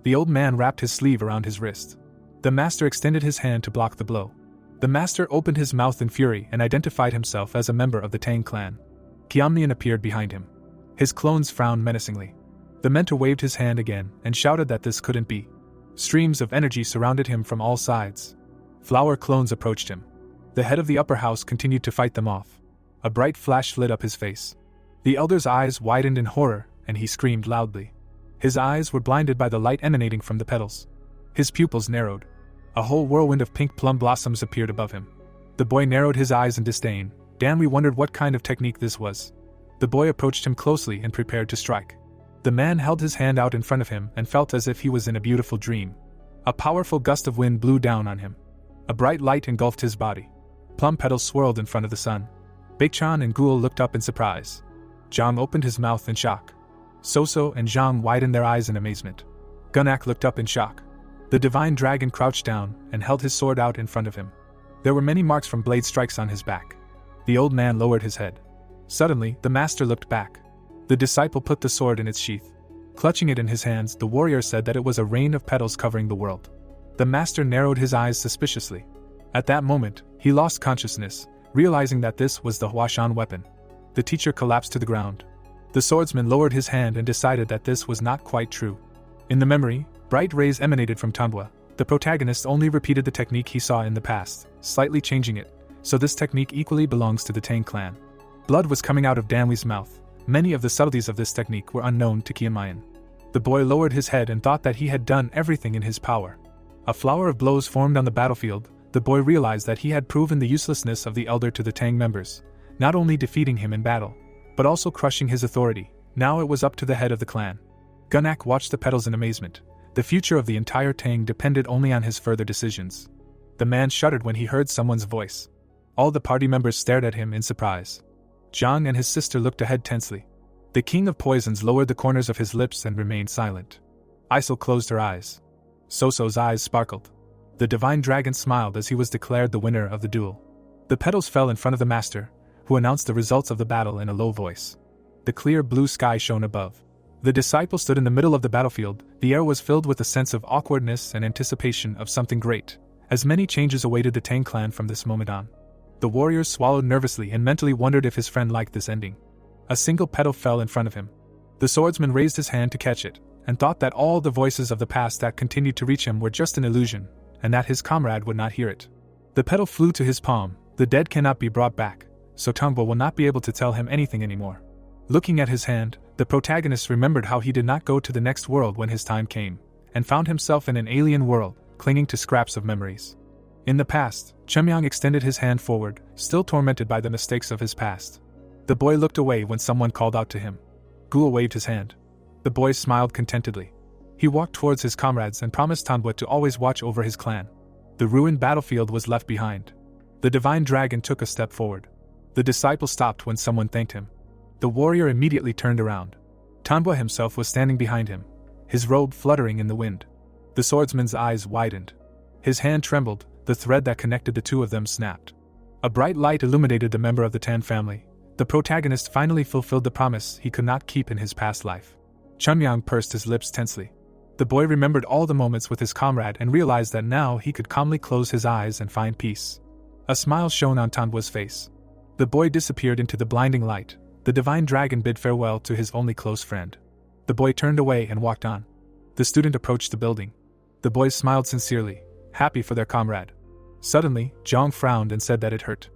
The old man wrapped his sleeve around his wrist. The master extended his hand to block the blow. The master opened his mouth in fury and identified himself as a member of the Tang clan. Qianmian appeared behind him. His clones frowned menacingly. The mentor waved his hand again and shouted that this couldn't be. Streams of energy surrounded him from all sides. Flower clones approached him. The head of the upper house continued to fight them off. A bright flash lit up his face. The elder's eyes widened in horror, and he screamed loudly. His eyes were blinded by the light emanating from the petals. His pupils narrowed. A whole whirlwind of pink plum blossoms appeared above him. The boy narrowed his eyes in disdain. Danwei wondered what kind of technique this was. The boy approached him closely and prepared to strike. The man held his hand out in front of him and felt as if he was in a beautiful dream. A powerful gust of wind blew down on him. A bright light engulfed his body. Plum petals swirled in front of the sun. Baekchan and Ghoul looked up in surprise. Zhang opened his mouth in shock. Soso and Zhang widened their eyes in amazement. Gunak looked up in shock. The divine dragon crouched down and held his sword out in front of him. There were many marks from blade strikes on his back. The old man lowered his head. Suddenly, the master looked back. The disciple put the sword in its sheath. Clutching it in his hands, the warrior said that it was a rain of petals covering the world. The master narrowed his eyes suspiciously. At that moment, he lost consciousness, realizing that this was the Huashan weapon. The teacher collapsed to the ground. The swordsman lowered his hand and decided that this was not quite true. In the memory, bright rays emanated from Manhwa. The protagonist only repeated the technique he saw in the past, slightly changing it, so this technique equally belongs to the Tang clan. Blood was coming out of Danwei's mouth. Many of the subtleties of this technique were unknown to Qianmian. The boy lowered his head and thought that he had done everything in his power. A flower of blows formed on the battlefield. The boy realized that he had proven the uselessness of the elder to the Tang members, not only defeating him in battle, but also crushing his authority. Now it was up to the head of the clan. Gunak watched the petals in amazement. The future of the entire Tang depended only on his further decisions. The man shuddered when he heard someone's voice. All the party members stared at him in surprise. Zhang and his sister looked ahead tensely. The king of poisons lowered the corners of his lips and remained silent. Isel closed her eyes. Soso's eyes sparkled. The divine dragon smiled as he was declared the winner of the duel. The petals fell in front of the master, who announced the results of the battle in a low voice. The clear blue sky shone above. The disciple stood in the middle of the battlefield. The air was filled with a sense of awkwardness and anticipation of something great, as many changes awaited the Tang clan from this moment on. The warrior swallowed nervously and mentally wondered if his friend liked this ending. A single petal fell in front of him. The swordsman raised his hand to catch it, and thought that all the voices of the past that continued to reach him were just an illusion, and that his comrade would not hear it. The petal flew to his palm. The dead cannot be brought back, so Tongbo will not be able to tell him anything anymore. Looking at his hand, the protagonist remembered how he did not go to the next world when his time came, and found himself in an alien world, clinging to scraps of memories. In the past, Chemyang extended his hand forward, still tormented by the mistakes of his past. The boy looked away when someone called out to him. Ghoul waved his hand. The boy smiled contentedly. He walked towards his comrades and promised Tanwa to always watch over his clan. The ruined battlefield was left behind. The divine dragon took a step forward. The disciple stopped when someone thanked him. The warrior immediately turned around. Tanwa himself was standing behind him, his robe fluttering in the wind. The swordsman's eyes widened. His hand trembled, the thread that connected the two of them snapped. A bright light illuminated the member of the Tan family. The protagonist finally fulfilled the promise he could not keep in his past life. Chunmyang pursed his lips tensely. The boy remembered all the moments with his comrade and realized that now he could calmly close his eyes and find peace. A smile shone on Tanwa's face. The boy disappeared into the blinding light. The divine dragon bid farewell to his only close friend. The boy turned away and walked on. The student approached the building. The boys smiled sincerely, happy for their comrade. Suddenly, Zhang frowned and said that it hurt.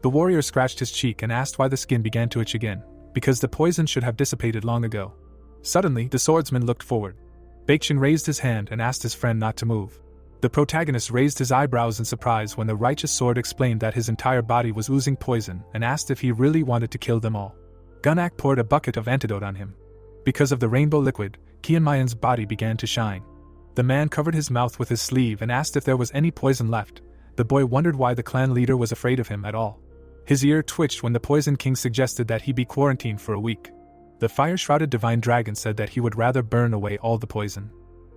The warrior scratched his cheek and asked why the skin began to itch again, because the poison should have dissipated long ago. Suddenly, the swordsman looked forward. Baekchan raised his hand and asked his friend not to move. The protagonist raised his eyebrows in surprise when the righteous sword explained that his entire body was oozing poison and asked if he really wanted to kill them all. Gunnak poured a bucket of antidote on him. Because of the rainbow liquid, Kianmayan's body began to shine. The man covered his mouth with his sleeve and asked if there was any poison left. The boy wondered why the clan leader was afraid of him at all. His ear twitched when the Poison King suggested that he be quarantined for a week. The fire-shrouded divine dragon said that he would rather burn away all the poison.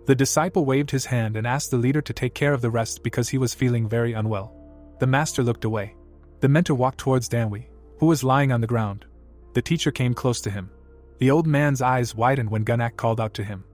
The disciple waved his hand and asked the leader to take care of the rest because he was feeling very unwell. The master looked away. The mentor walked towards Danwi, who was lying on the ground. The teacher came close to him. The old man's eyes widened when Gunnak called out to him.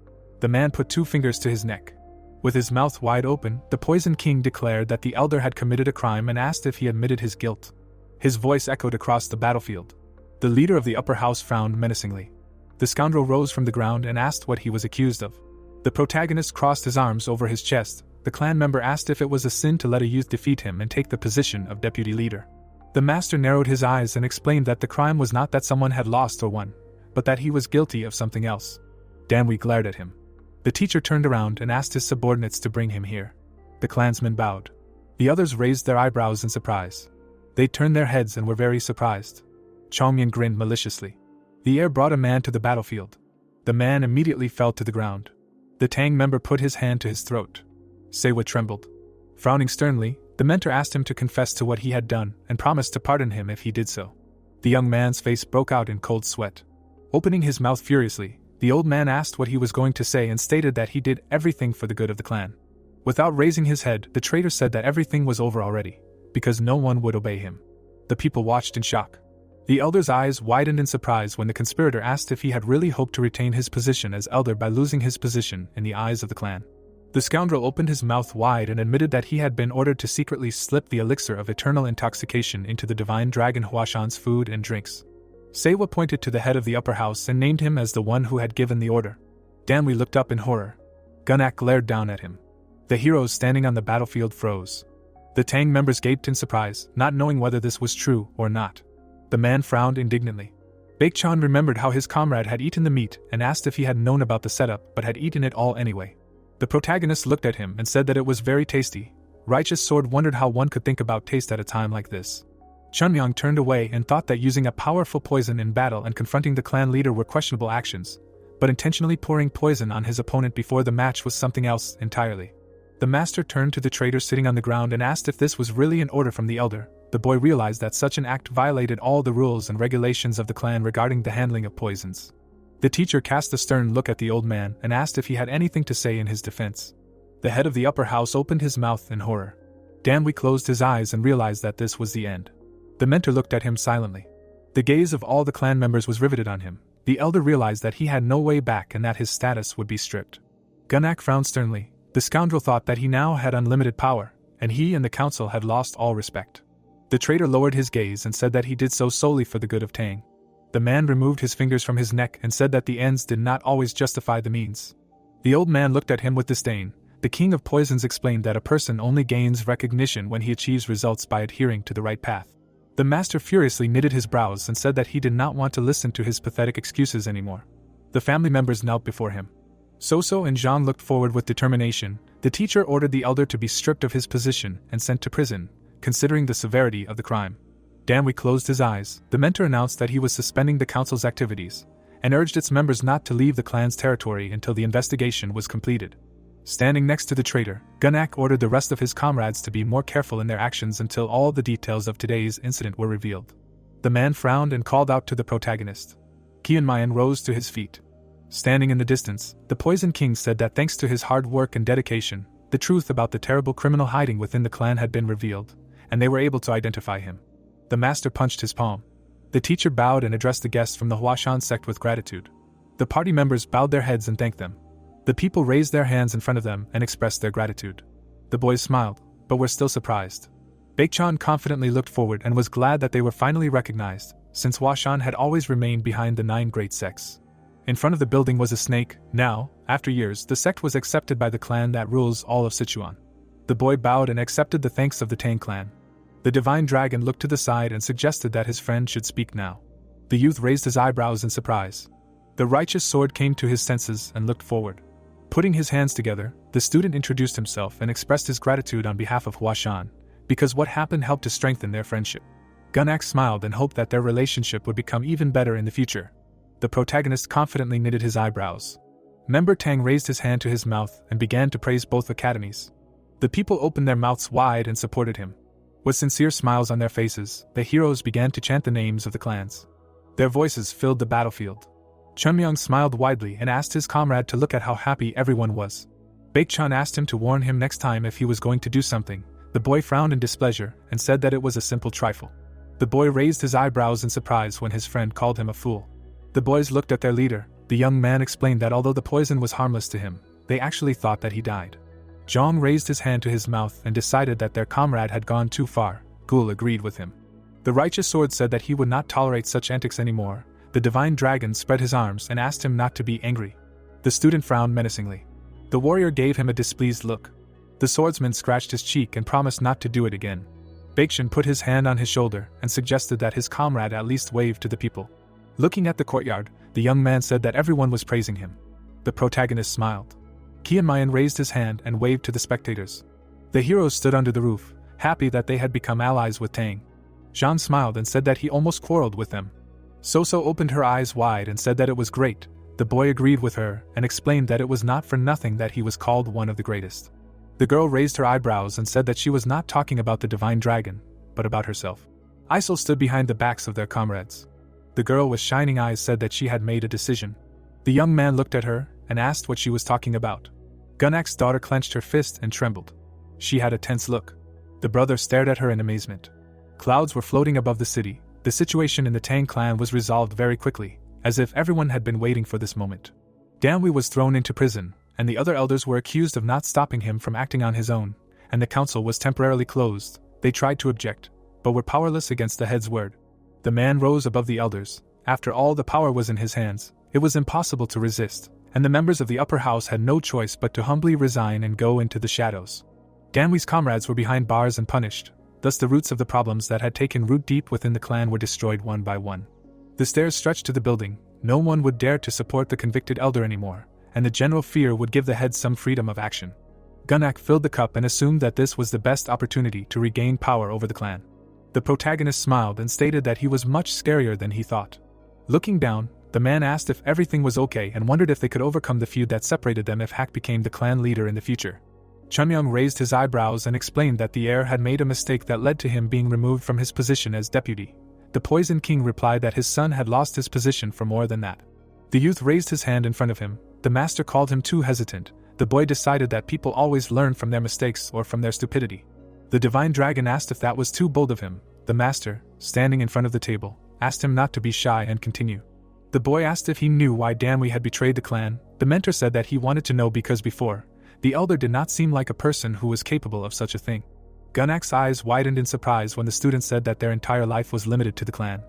The man put 2 fingers to his neck. With his mouth wide open, the Poison King declared that the elder had committed a crime and asked if he admitted his guilt. His voice echoed across the battlefield. The leader of the upper house frowned menacingly. The scoundrel rose from the ground and asked what he was accused of. The protagonist crossed his arms over his chest. The clan member asked if it was a sin to let a youth defeat him and take the position of deputy leader. The master narrowed his eyes and explained that the crime was not that someone had lost or won, but that he was guilty of something else. Danwi glared at him. The teacher turned around and asked his subordinates to bring him here. The clansmen bowed. The others raised their eyebrows in surprise. They turned their heads and were very surprised. Chongmyan grinned maliciously. The heir brought a man to the battlefield. The man immediately fell to the ground. The Tang member put his hand to his throat. Sewa trembled. Frowning sternly, the mentor asked him to confess to what he had done and promised to pardon him if he did so. The young man's face broke out in cold sweat. Opening his mouth furiously, the old man asked what he was going to say and stated that he did everything for the good of the clan. Without raising his head, the traitor said that everything was over already, because no one would obey him. The people watched in shock. The elder's eyes widened in surprise when the conspirator asked if he had really hoped to retain his position as elder by losing his position in the eyes of the clan. The scoundrel opened his mouth wide and admitted that he had been ordered to secretly slip the elixir of eternal intoxication into the divine dragon Huashan's food and drinks. Sewa pointed to the head of the upper house and named him as the one who had given the order. Danwi looked up in horror. Gunnak glared down at him. The heroes standing on the battlefield froze. The Tang members gaped in surprise, not knowing whether this was true or not. The man frowned indignantly. Baekchan remembered how his comrade had eaten the meat and asked if he had known about the setup but had eaten it all anyway. The protagonist looked at him and said that it was very tasty. Righteous Sword wondered how one could think about taste at a time like this. Chunmyang turned away and thought that using a powerful poison in battle and confronting the clan leader were questionable actions, but intentionally pouring poison on his opponent before the match was something else entirely. The master turned to the traitor sitting on the ground and asked if this was really an order from the elder. The boy realized that such an act violated all the rules and regulations of the clan regarding the handling of poisons. The teacher cast a stern look at the old man and asked if he had anything to say in his defense. The head of the upper house opened his mouth in horror. Danwi closed his eyes and realized that this was the end. The mentor looked at him silently. The gaze of all the clan members was riveted on him. The elder realized that he had no way back and that his status would be stripped. Gunnak frowned sternly. The scoundrel thought that he now had unlimited power, and he and the council had lost all respect. The traitor lowered his gaze and said that he did so solely for the good of Tang. The man removed his fingers from his neck and said that the ends did not always justify the means. The old man looked at him with disdain. The king of poisons explained that a person only gains recognition when he achieves results by adhering to the right path. The master furiously knitted his brows and said that he did not want to listen to his pathetic excuses anymore. The family members knelt before him. Soso and Jean looked forward with determination. The teacher ordered the elder to be stripped of his position and sent to prison, considering the severity of the crime. Danwi closed his eyes. The mentor announced that he was suspending the council's activities, and urged its members not to leave the clan's territory until the investigation was completed. Standing next to the traitor, Gunnak ordered the rest of his comrades to be more careful in their actions until all the details of today's incident were revealed. The man frowned and called out to the protagonist. Kianmayan rose to his feet. Standing in the distance, the Poison King said that thanks to his hard work and dedication, the truth about the terrible criminal hiding within the clan had been revealed, and they were able to identify him. The master punched his palm. The teacher bowed and addressed the guests from the Huashan sect with gratitude. The party members bowed their heads and thanked them. The people raised their hands in front of them and expressed their gratitude. The boys smiled, but were still surprised. Baekchan confidently looked forward and was glad that they were finally recognized, since Huashan had always remained behind the 9 great sects. In front of the building was a snake. Now, after years, the sect was accepted by the clan that rules all of Sichuan. The boy bowed and accepted the thanks of the Tang clan. The divine dragon looked to the side and suggested that his friend should speak now. The youth raised his eyebrows in surprise. The righteous sword came to his senses and looked forward. Putting his hands together, the student introduced himself and expressed his gratitude on behalf of Huashan, because what happened helped to strengthen their friendship. Gunnak smiled and hoped that their relationship would become even better in the future. The protagonist confidently knitted his eyebrows. Member Tang raised his hand to his mouth and began to praise both academies. The people opened their mouths wide and supported him. With sincere smiles on their faces, the heroes began to chant the names of the clans. Their voices filled the battlefield. Chunmyung smiled widely and asked his comrade to look at how happy everyone was. Baekchun asked him to warn him next time if he was going to do something. The boy frowned in displeasure and said that it was a simple trifle. The boy raised his eyebrows in surprise when his friend called him a fool. The boys looked at their leader. The young man explained that although the poison was harmless to him, they actually thought that he died. Zhang raised his hand to his mouth and decided that their comrade had gone too far. Gul agreed with him. The righteous sword said that he would not tolerate such antics anymore. The divine dragon spread his arms and asked him not to be angry. The student frowned menacingly. The warrior gave him a displeased look. The swordsman scratched his cheek and promised not to do it again. Baekchun put his hand on his shoulder and suggested that his comrade at least wave to the people. Looking at the courtyard, the young man said that everyone was praising him. The protagonist smiled. Kianmayan raised his hand and waved to the spectators. The heroes stood under the roof, happy that they had become allies with Tang. Zhang smiled and said that he almost quarreled with them. Soso opened her eyes wide and said that it was great. The boy agreed with her and explained that it was not for nothing that he was called one of the greatest. The girl raised her eyebrows and said that she was not talking about the divine dragon, but about herself. Isol stood behind the backs of their comrades. The girl with shining eyes said that she had made a decision. The young man looked at her and asked what she was talking about. Gunnak's daughter clenched her fist and trembled. She had a tense look. The brother stared at her in amazement. Clouds were floating above the city. The situation in the Tang clan was resolved very quickly, as if everyone had been waiting for this moment. Danwei was thrown into prison, and the other elders were accused of not stopping him from acting on his own, and the council was temporarily closed. They tried to object, but were powerless against the head's word. The man rose above the elders. After all, the power was in his hands. It was impossible to resist, and the members of the upper house had no choice but to humbly resign and go into the shadows. Danwei's comrades were behind bars and punished. Thus the roots of the problems that had taken root deep within the clan were destroyed one by one. The stairs stretched to the building. No one would dare to support the convicted elder anymore, and the general fear would give the head some freedom of action. Gunnak filled the cup and assumed that this was the best opportunity to regain power over the clan. The protagonist smiled and stated that he was much scarier than he thought. Looking down, the man asked if everything was okay and wondered if they could overcome the feud that separated them if Hak became the clan leader in the future. Chunmyung raised his eyebrows and explained that the heir had made a mistake that led to him being removed from his position as deputy. The Poison King replied that his son had lost his position for more than that. The youth raised his hand in front of him. The master called him too hesitant. The boy decided that people always learn from their mistakes or from their stupidity. The divine dragon asked if that was too bold of him. The master, standing in front of the table, asked him not to be shy and continue. The boy asked if he knew why Danwei had betrayed the clan. The mentor said that he wanted to know because before, the elder did not seem like a person who was capable of such a thing. Gunnak's eyes widened in surprise when the student said that their entire life was limited to the clan.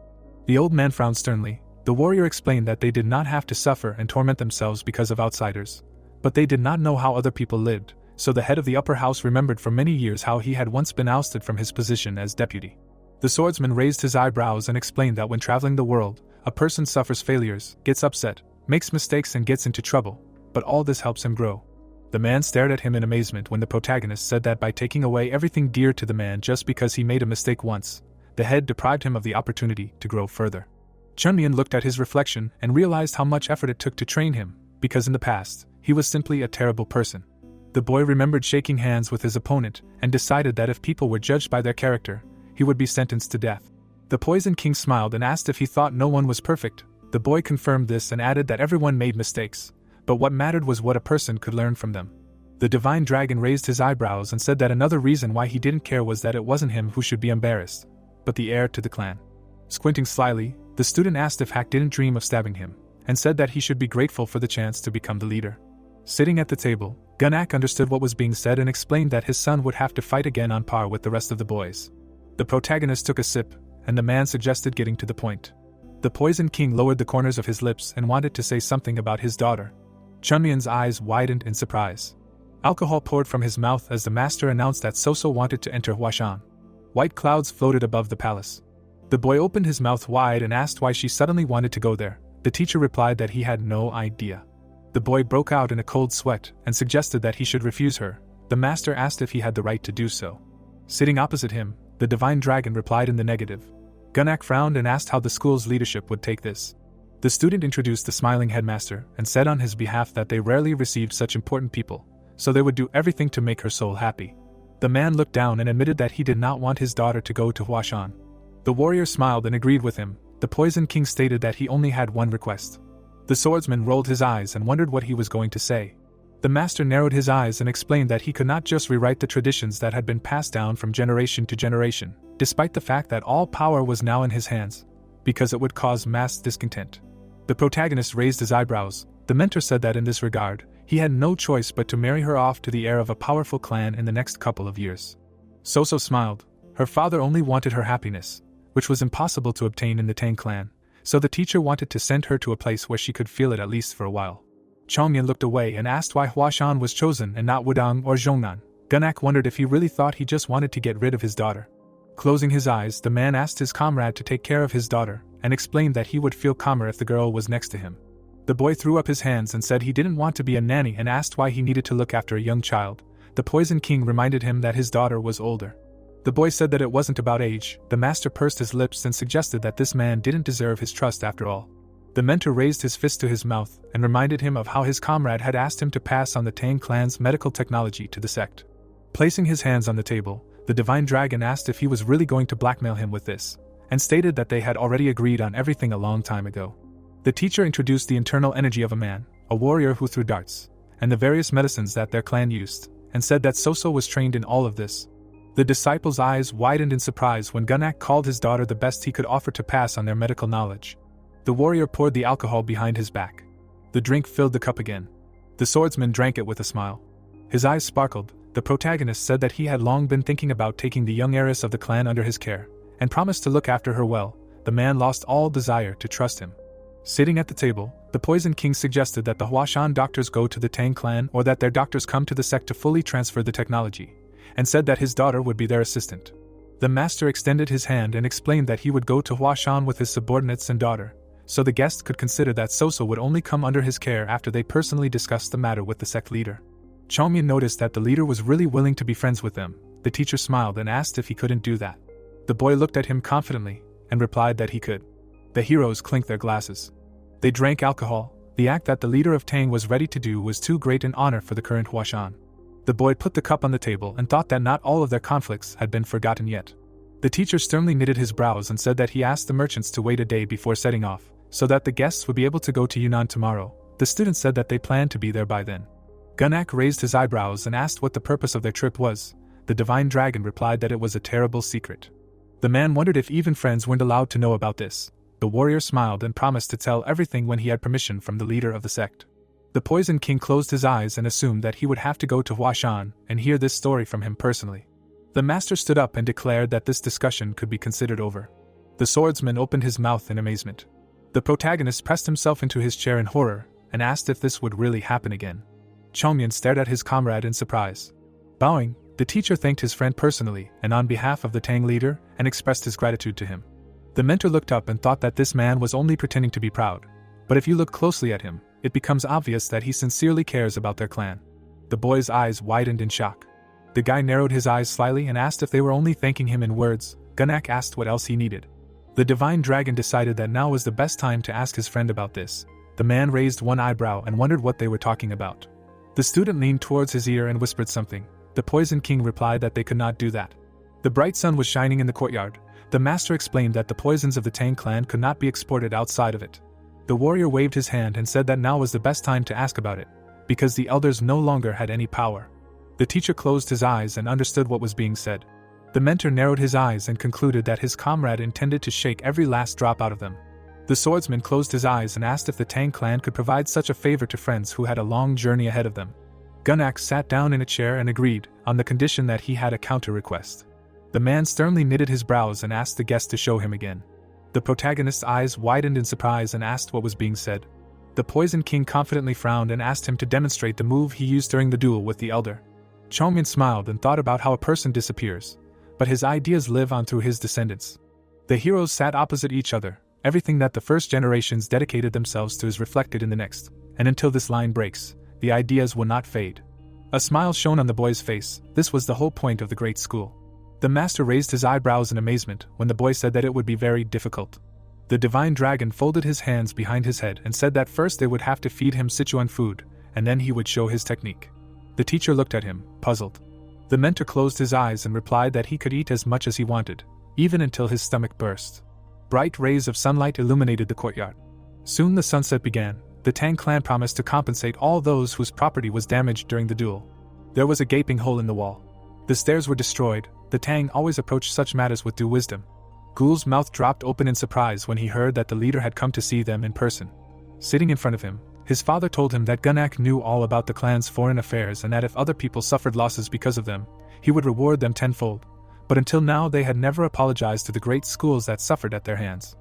The old man frowned sternly. The warrior explained that they did not have to suffer and torment themselves because of outsiders. But they did not know how other people lived, so the head of the upper house remembered for many years how he had once been ousted from his position as deputy. The swordsman raised his eyebrows and explained that when traveling the world, a person suffers failures, gets upset, makes mistakes and gets into trouble, but all this helps him grow. The man stared at him in amazement when the protagonist said that by taking away everything dear to the man just because he made a mistake once, the head deprived him of the opportunity to grow further. Chunmian looked at his reflection and realized how much effort it took to train him, because in the past, he was simply a terrible person. The boy remembered shaking hands with his opponent and decided that if people were judged by their character, he would be sentenced to death. The Poison King smiled and asked if he thought no one was perfect. The boy confirmed this and added that everyone made mistakes, but what mattered was what a person could learn from them. The divine dragon raised his eyebrows and said that another reason why he didn't care was that it wasn't him who should be embarrassed, but the heir to the clan. Squinting slyly, the student asked if Hak didn't dream of stabbing him, and said that he should be grateful for the chance to become the leader. Sitting at the table, Gunnak understood what was being said and explained that his son would have to fight again on par with the rest of the boys. The protagonist took a sip, and the man suggested getting to the point. The Poison King lowered the corners of his lips and wanted to say something about his daughter. Chunmian's eyes widened in surprise. Alcohol poured from his mouth as the master announced that Soso wanted to enter Huashan. White clouds floated above the palace. The boy opened his mouth wide and asked why she suddenly wanted to go there. The teacher replied that he had no idea. The boy broke out in a cold sweat and suggested that he should refuse her. The master asked if he had the right to do so. Sitting opposite him, the divine dragon replied in the negative. Gunnak frowned and asked how the school's leadership would take this. The student introduced the smiling headmaster and said on his behalf that they rarely received such important people, so they would do everything to make her soul happy. The man looked down and admitted that he did not want his daughter to go to Huashan. The warrior smiled and agreed with him. The Poison King stated that he only had one request. The swordsman rolled his eyes and wondered what he was going to say. The master narrowed his eyes and explained that he could not just rewrite the traditions that had been passed down from generation to generation, despite the fact that all power was now in his hands, because it would cause mass discontent. The protagonist raised his eyebrows. The mentor said that in this regard, he had no choice but to marry her off to the heir of a powerful clan in the next couple of years. Soso smiled. Her father only wanted her happiness, which was impossible to obtain in the Tang clan, so the teacher wanted to send her to a place where she could feel it at least for a while. Chongyan looked away and asked why Huashan was chosen and not Wudang or Zhongnan. Gunnak wondered if he really thought he just wanted to get rid of his daughter. Closing his eyes, the man asked his comrade to take care of his daughter, and explained that he would feel calmer if the girl was next to him. The boy threw up his hands and said he didn't want to be a nanny and asked why he needed to look after a young child. The Poison King reminded him that his daughter was older. The boy said that it wasn't about age. The master pursed his lips and suggested that this man didn't deserve his trust after all. The mentor raised his fist to his mouth and reminded him of how his comrade had asked him to pass on the Tang clan's medical technology to the sect. Placing his hands on the table, the divine dragon asked if he was really going to blackmail him with this, and stated that they had already agreed on everything a long time ago. The teacher introduced the internal energy of a man, a warrior who threw darts, and the various medicines that their clan used, and said that Soso was trained in all of this. The disciple's eyes widened in surprise when Gunnak called his daughter the best he could offer to pass on their medical knowledge. The warrior poured the alcohol behind his back. The drink filled the cup again. The swordsman drank it with a smile. His eyes sparkled. The protagonist said that he had long been thinking about taking the young heiress of the clan under his care, and promised to look after her well. The man lost all desire to trust him. Sitting at the table, the Poison King suggested that the Huashan doctors go to the Tang clan or that their doctors come to the sect to fully transfer the technology, and said that his daughter would be their assistant. The master extended his hand and explained that he would go to Huashan with his subordinates and daughter, so the guest could consider that Soso would only come under his care after they personally discussed the matter with the sect leader. Chongmin noticed that the leader was really willing to be friends with them. The teacher smiled and asked if he couldn't do that. The boy looked at him confidently and replied that he could. The heroes clinked their glasses. They drank alcohol. The act that the leader of Tang was ready to do was too great an honor for the current Huashan. The boy put the cup on the table and thought that not all of their conflicts had been forgotten yet. The teacher sternly knitted his brows and said that he asked the merchants to wait a day before setting off, so that the guests would be able to go to Yunnan tomorrow. The students said that they planned to be there by then. Gunnak raised his eyebrows and asked what the purpose of their trip was. The divine dragon replied that it was a terrible secret. The man wondered if even friends weren't allowed to know about this. The warrior smiled and promised to tell everything when he had permission from the leader of the sect. The Poison King closed his eyes and assumed that he would have to go to Huashan and hear this story from him personally. The master stood up and declared that this discussion could be considered over. The swordsman opened his mouth in amazement. The protagonist pressed himself into his chair in horror and asked if this would really happen again. Chongmyan stared at his comrade in surprise. Bowing, the teacher thanked his friend personally and on behalf of the Tang leader and expressed his gratitude to him. The mentor looked up and thought that this man was only pretending to be proud, but if you look closely at him, it becomes obvious that he sincerely cares about their clan. The boy's eyes widened in shock. The guy narrowed his eyes slightly and asked if they were only thanking him in words. Gunnak asked what else he needed. The divine dragon decided that now was the best time to ask his friend about this. The man raised one eyebrow and wondered what they were talking about. The student leaned towards his ear and whispered something. The Poison King replied that they could not do that. The bright sun was shining in the courtyard. The master explained that the poisons of the Tang clan could not be exported outside of it. The warrior waved his hand and said that now was the best time to ask about it, because the elders no longer had any power. The teacher closed his eyes and understood what was being said. The mentor narrowed his eyes and concluded that his comrade intended to shake every last drop out of them. The swordsman closed his eyes and asked if the Tang clan could provide such a favor to friends who had a long journey ahead of them. Gunnak sat down in a chair and agreed, on the condition that he had a counter-request. The man sternly knitted his brows and asked the guest to show him again. The protagonist's eyes widened in surprise and asked what was being said. The Poison King confidently frowned and asked him to demonstrate the move he used during the duel with the elder. Chongmin smiled and thought about how a person disappears, but his ideas live on through his descendants. The heroes sat opposite each other. Everything that the first generations dedicated themselves to is reflected in the next, and until this line breaks, the ideas will not fade. A smile shone on the boy's face. This was the whole point of the great school. The master raised his eyebrows in amazement when the boy said that it would be very difficult. The divine dragon folded his hands behind his head and said that first they would have to feed him Sichuan food, and then he would show his technique. The teacher looked at him, puzzled. The mentor closed his eyes and replied that he could eat as much as he wanted, even until his stomach burst. Bright rays of sunlight illuminated the courtyard. Soon the sunset began. The Tang clan promised to compensate all those whose property was damaged during the duel. There was a gaping hole in the wall. The stairs were destroyed. The Tang always approached such matters with due wisdom. Gul's mouth dropped open in surprise when he heard that the leader had come to see them in person. Sitting in front of him, his father told him that Gunak knew all about the clan's foreign affairs and that if other people suffered losses because of them, he would reward them tenfold. But until now they had never apologized to the great schools that suffered at their hands.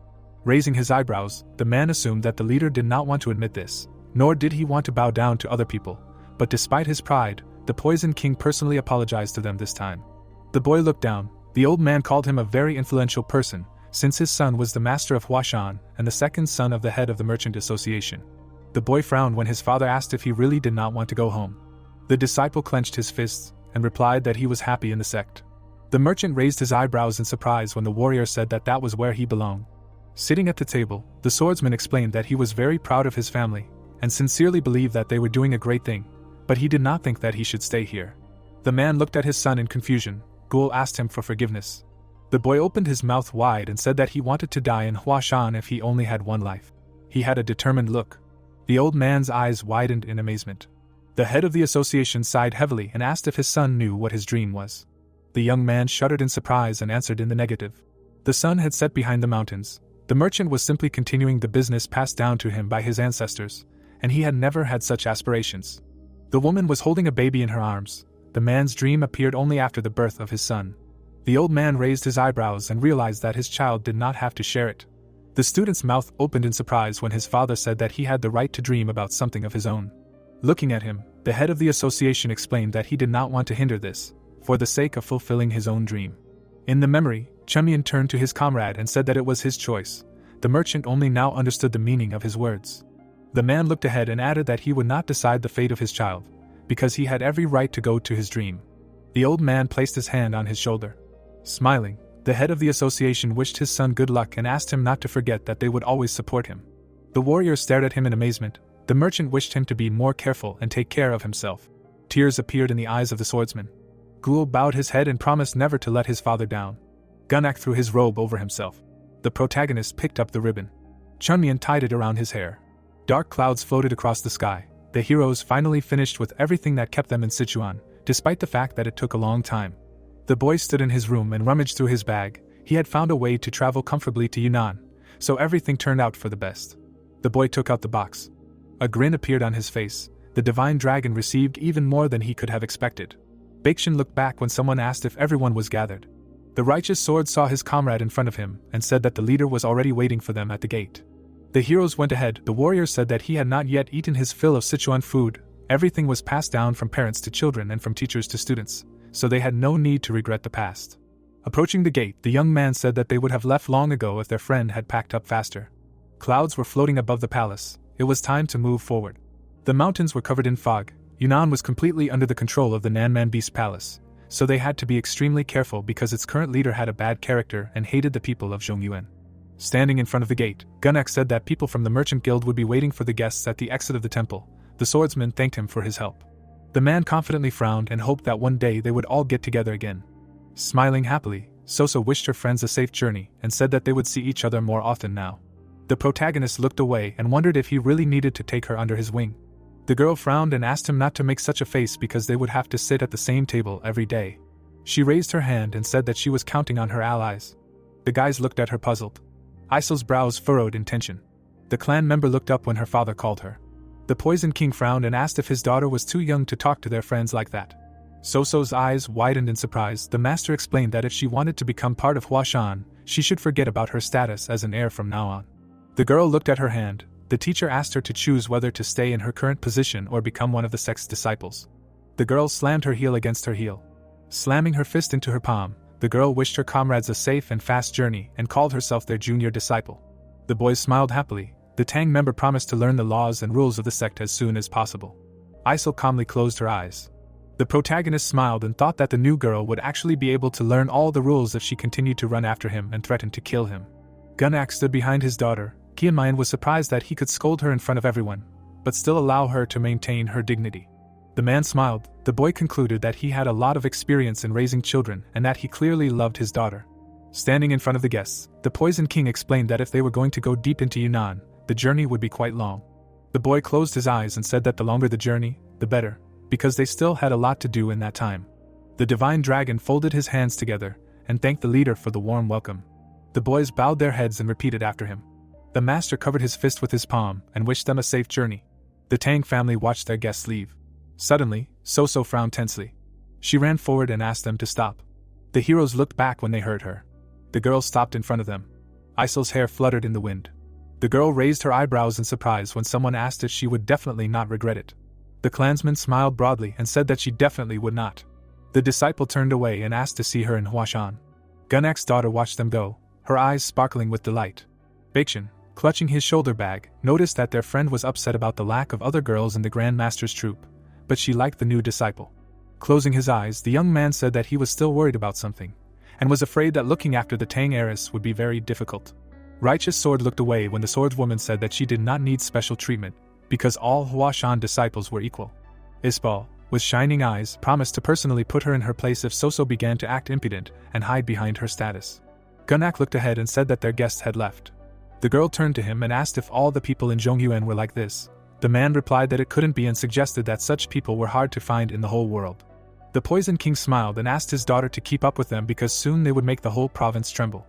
Raising his eyebrows, the man assumed that the leader did not want to admit this, nor did he want to bow down to other people, but despite his pride, the Poison King personally apologized to them this time. The boy looked down. The old man called him a very influential person, since his son was the master of Huashan and the second son of the head of the Merchant Association. The boy frowned when his father asked if he really did not want to go home. The disciple clenched his fists and replied that he was happy in the sect. The merchant raised his eyebrows in surprise when the warrior said that that was where he belonged. Sitting at the table, the swordsman explained that he was very proud of his family and sincerely believed that they were doing a great thing, but he did not think that he should stay here. The man looked at his son in confusion. Gul asked him for forgiveness. The boy opened his mouth wide and said that he wanted to die in Huashan if he only had one life. He had a determined look. The old man's eyes widened in amazement. The head of the association sighed heavily and asked if his son knew what his dream was. The young man shuddered in surprise and answered in the negative. The sun had set behind the mountains. The merchant was simply continuing the business passed down to him by his ancestors, and he had never had such aspirations. The woman was holding a baby in her arms. The man's dream appeared only after the birth of his son. The old man raised his eyebrows and realized that his child did not have to share it. The student's mouth opened in surprise when his father said that he had the right to dream about something of his own. Looking at him, the head of the association explained that he did not want to hinder this, for the sake of fulfilling his own dream. In the memory, Chunmian turned to his comrade and said that it was his choice. The merchant only now understood the meaning of his words. The man looked ahead and added that he would not decide the fate of his child, because he had every right to go to his dream. The old man placed his hand on his shoulder. Smiling, the head of the association wished his son good luck and asked him not to forget that they would always support him. The warrior stared at him in amazement. The merchant wished him to be more careful and take care of himself. Tears appeared in the eyes of the swordsman. Gul bowed his head and promised never to let his father down. Gunak threw his robe over himself. The protagonist picked up the ribbon. Chunmian tied it around his hair. Dark clouds floated across the sky. The heroes finally finished with everything that kept them in Sichuan, despite the fact that it took a long time. The boy stood in his room and rummaged through his bag. He had found a way to travel comfortably to Yunnan, so everything turned out for the best. The boy took out the box. A grin appeared on his face. The divine dragon received even more than he could have expected. Bakshin looked back when someone asked if everyone was gathered. The righteous sword saw his comrade in front of him and said that the leader was already waiting for them at the gate. The heroes went ahead. The warrior said that he had not yet eaten his fill of Sichuan food. Everything was passed down from parents to children and from teachers to students, so they had no need to regret the past. Approaching the gate, the young man said that they would have left long ago if their friend had packed up faster. Clouds were floating above the palace. It was time to move forward. The mountains were covered in fog. Yunnan was completely under the control of the Nanman Beast Palace, so they had to be extremely careful because its current leader had a bad character and hated the people of Zhongyuan. Standing in front of the gate, Gunak said that people from the Merchant Guild would be waiting for the guests at the exit of the temple. The swordsman thanked him for his help. The man confidently frowned and hoped that one day they would all get together again. Smiling happily, Soso wished her friends a safe journey and said that they would see each other more often now. The protagonist looked away and wondered if he really needed to take her under his wing. The girl frowned and asked him not to make such a face because they would have to sit at the same table every day. She raised her hand and said that she was counting on her allies. The guys looked at her puzzled. Isel's brows furrowed in tension. The clan member looked up when her father called her. The Poison King frowned and asked if his daughter was too young to talk to their friends like that. Soso's eyes widened in surprise. The master explained that if she wanted to become part of Huashan, she should forget about her status as an heir from now on. The girl looked at her hand. The teacher asked her to choose whether to stay in her current position or become one of the Sect's disciples. The girl slammed her heel against her heel. Slamming her fist into her palm, the girl wished her comrades a safe and fast journey and called herself their junior disciple. The boys smiled happily. The The Tang member promised to learn the laws and rules of the sect as soon as possible. Isol calmly closed her eyes. The protagonist smiled and thought that the new girl would actually be able to learn all the rules if she continued to run after him and threaten to kill him. Gunak stood behind his daughter. Kianmayan was surprised that he could scold her in front of everyone, but still allow her to maintain her dignity. The man smiled. The boy concluded that he had a lot of experience in raising children and that he clearly loved his daughter. Standing in front of the guests, the Poison King explained that if they were going to go deep into Yunnan, the journey would be quite long. The boy closed his eyes and said that the longer the journey, the better, because they still had a lot to do in that time. The divine dragon folded his hands together and thanked the leader for the warm welcome. The boys bowed their heads and repeated after him. The master covered his fist with his palm and wished them a safe journey. The Tang family watched their guests leave. Suddenly, So-So frowned tensely. She ran forward and asked them to stop. The heroes looked back when they heard her. The girl stopped in front of them. Isol's hair fluttered in the wind. The girl raised her eyebrows in surprise when someone asked if she would definitely not regret it. The clansman smiled broadly and said that she definitely would not. The disciple turned away and asked to see her in Huashan. Gunak's daughter watched them go, her eyes sparkling with delight. Baekshun, clutching his shoulder bag, noticed that their friend was upset about the lack of other girls in the Grand Master's troop, but she liked the new disciple. Closing his eyes, the young man said that he was still worried about something, and was afraid that looking after the Tang heiress would be very difficult. Righteous Sword looked away when the swordswoman said that she did not need special treatment, because all Huashan disciples were equal. Isbal, with shining eyes, promised to personally put her in her place if So-So began to act impudent and hide behind her status. Gunak looked ahead and said that their guests had left. The girl turned to him and asked if all the people in Zhongyuan were like this. The man replied that it couldn't be and suggested that such people were hard to find in the whole world. The Poison King smiled and asked his daughter to keep up with them because soon they would make the whole province tremble.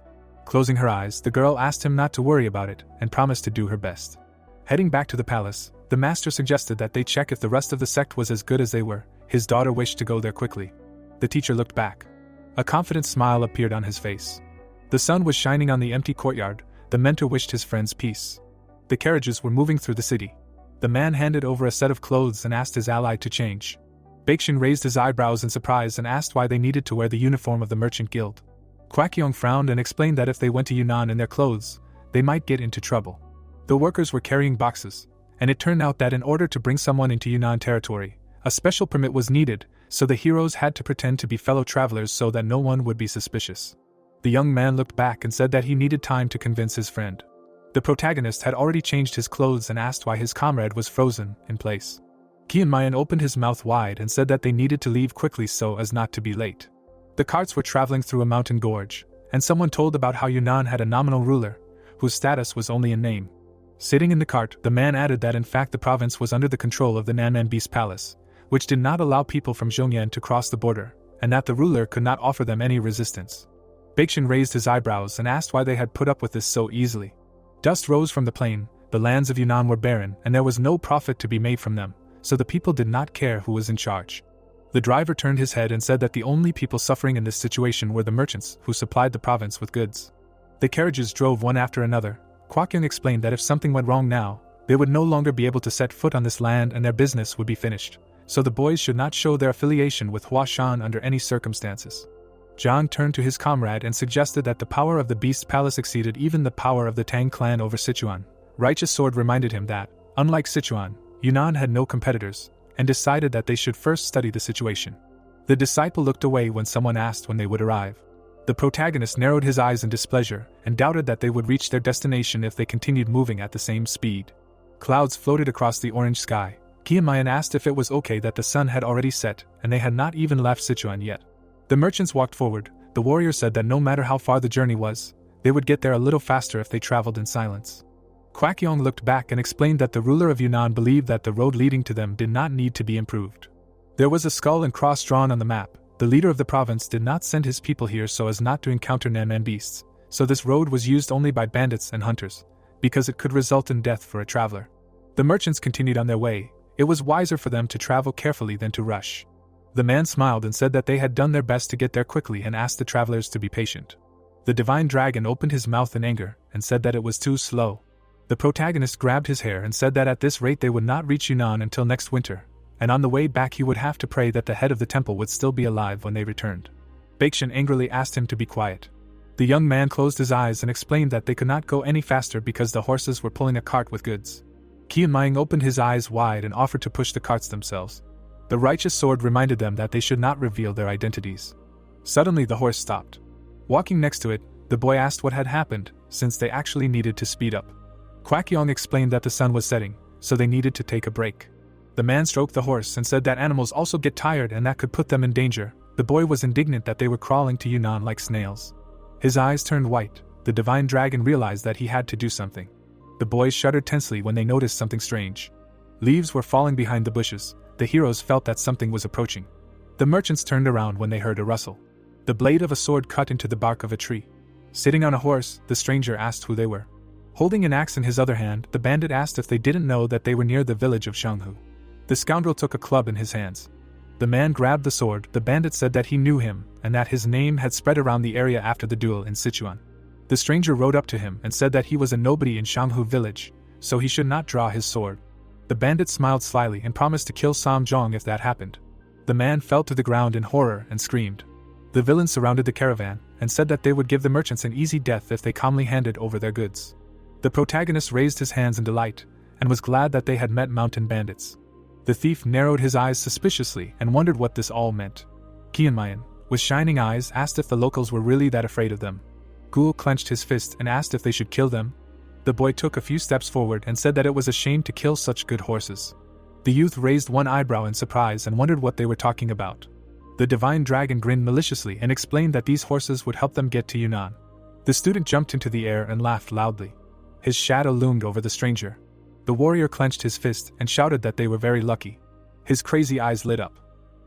Closing her eyes, the girl asked him not to worry about it and promised to do her best. Heading back to the palace, the master suggested that they check if the rest of the sect was as good as they were. His daughter wished to go there quickly. The teacher looked back. A confident smile appeared on his face. The sun was shining on the empty courtyard. The mentor wished his friends peace. The carriages were moving through the city. The man handed over a set of clothes and asked his ally to change. Baekshun raised his eyebrows in surprise and asked why they needed to wear the uniform of the merchant guild. Kwakyeong frowned and explained that if they went to Yunnan in their clothes, they might get into trouble. The workers were carrying boxes, and it turned out that in order to bring someone into Yunnan territory, a special permit was needed, so the heroes had to pretend to be fellow travelers so that no one would be suspicious. The young man looked back and said that he needed time to convince his friend. The protagonist had already changed his clothes and asked why his comrade was frozen in place. Kianmayan opened his mouth wide and said that they needed to leave quickly so as not to be late. The carts were traveling through a mountain gorge, and someone told about how Yunnan had a nominal ruler, whose status was only in name. Sitting in the cart, the man added that in fact the province was under the control of the Nanman Beast Palace, which did not allow people from Zhongyan to cross the border, and that the ruler could not offer them any resistance. Baekshun raised his eyebrows and asked why they had put up with this so easily. Dust rose from the plain, the lands of Yunnan were barren and there was no profit to be made from them, so the people did not care who was in charge. The driver turned his head and said that the only people suffering in this situation were the merchants who supplied the province with goods. The carriages drove one after another. Kwakyeong explained that if something went wrong now, they would no longer be able to set foot on this land and their business would be finished, so the boys should not show their affiliation with Huashan under any circumstances. Zhang turned to his comrade and suggested that the power of the Beast Palace exceeded even the power of the Tang clan over Sichuan. Righteous Sword reminded him that, unlike Sichuan, Yunnan had no competitors, and decided that they should first study the situation. The disciple looked away when someone asked when they would arrive. The protagonist narrowed his eyes in displeasure and doubted that they would reach their destination if they continued moving at the same speed. Clouds floated across the orange sky. Kianmayan asked if it was okay that the sun had already set and they had not even left Sichuan yet. The merchants walked forward. The warrior said that no matter how far the journey was, they would get there a little faster if they traveled in silence. Kwakyeong looked back and explained that the ruler of Yunnan believed that the road leading to them did not need to be improved. There was a skull and cross drawn on the map. The leader of the province did not send his people here so as not to encounter Nanman beasts, so this road was used only by bandits and hunters, because it could result in death for a traveler. The merchants continued on their way. It was wiser for them to travel carefully than to rush. The man smiled and said that they had done their best to get there quickly and asked the travelers to be patient. The divine dragon opened his mouth in anger and said that it was too slow. The protagonist grabbed his hair and said that at this rate they would not reach Yunnan until next winter, and on the way back he would have to pray that the head of the temple would still be alive when they returned. Baekshun angrily asked him to be quiet. The young man closed his eyes and explained that they could not go any faster because the horses were pulling a cart with goods. Qianming opened his eyes wide and offered to push the carts themselves. The righteous sword reminded them that they should not reveal their identities. Suddenly the horse stopped. Walking next to it, the boy asked what had happened, since they actually needed to speed up. Kwak-yong explained that the sun was setting, so they needed to take a break. The man stroked the horse and said that animals also get tired and that could put them in danger. The boy was indignant that they were crawling to Yunnan like snails. His eyes turned white. The divine dragon realized that he had to do something. The boys shuddered tensely when they noticed something strange. Leaves were falling behind the bushes. The heroes felt that something was approaching. The merchants turned around when they heard a rustle. The blade of a sword cut into the bark of a tree. Sitting on a horse, the stranger asked who they were. Holding an axe in his other hand, the bandit asked if they didn't know that they were near the village of Shanghu. The scoundrel took a club in his hands. The man grabbed the sword. The bandit said that he knew him, and that his name had spread around the area after the duel in Sichuan. The stranger rode up to him and said that he was a nobody in Shanghu village, so he should not draw his sword. The bandit smiled slyly and promised to kill Sam Zhong if that happened. The man fell to the ground in horror and screamed. The villains surrounded the caravan and said that they would give the merchants an easy death if they calmly handed over their goods. The protagonist raised his hands in delight and was glad that they had met mountain bandits. The thief narrowed his eyes suspiciously and wondered what this all meant. Qianming, with shining eyes, asked if the locals were really that afraid of them. Ghoul clenched his fist and asked if they should kill them. The boy took a few steps forward and said that it was a shame to kill such good horses. The youth raised one eyebrow in surprise and wondered what they were talking about. The divine dragon grinned maliciously and explained that these horses would help them get to Yunnan. The student jumped into the air and laughed loudly. His shadow loomed over the stranger. The warrior clenched his fist and shouted that they were very lucky. His crazy eyes lit up.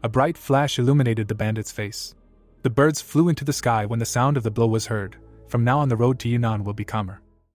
A bright flash illuminated the bandit's face. The birds flew into the sky when the sound of the blow was heard. From now on the road to Yunnan will be calmer.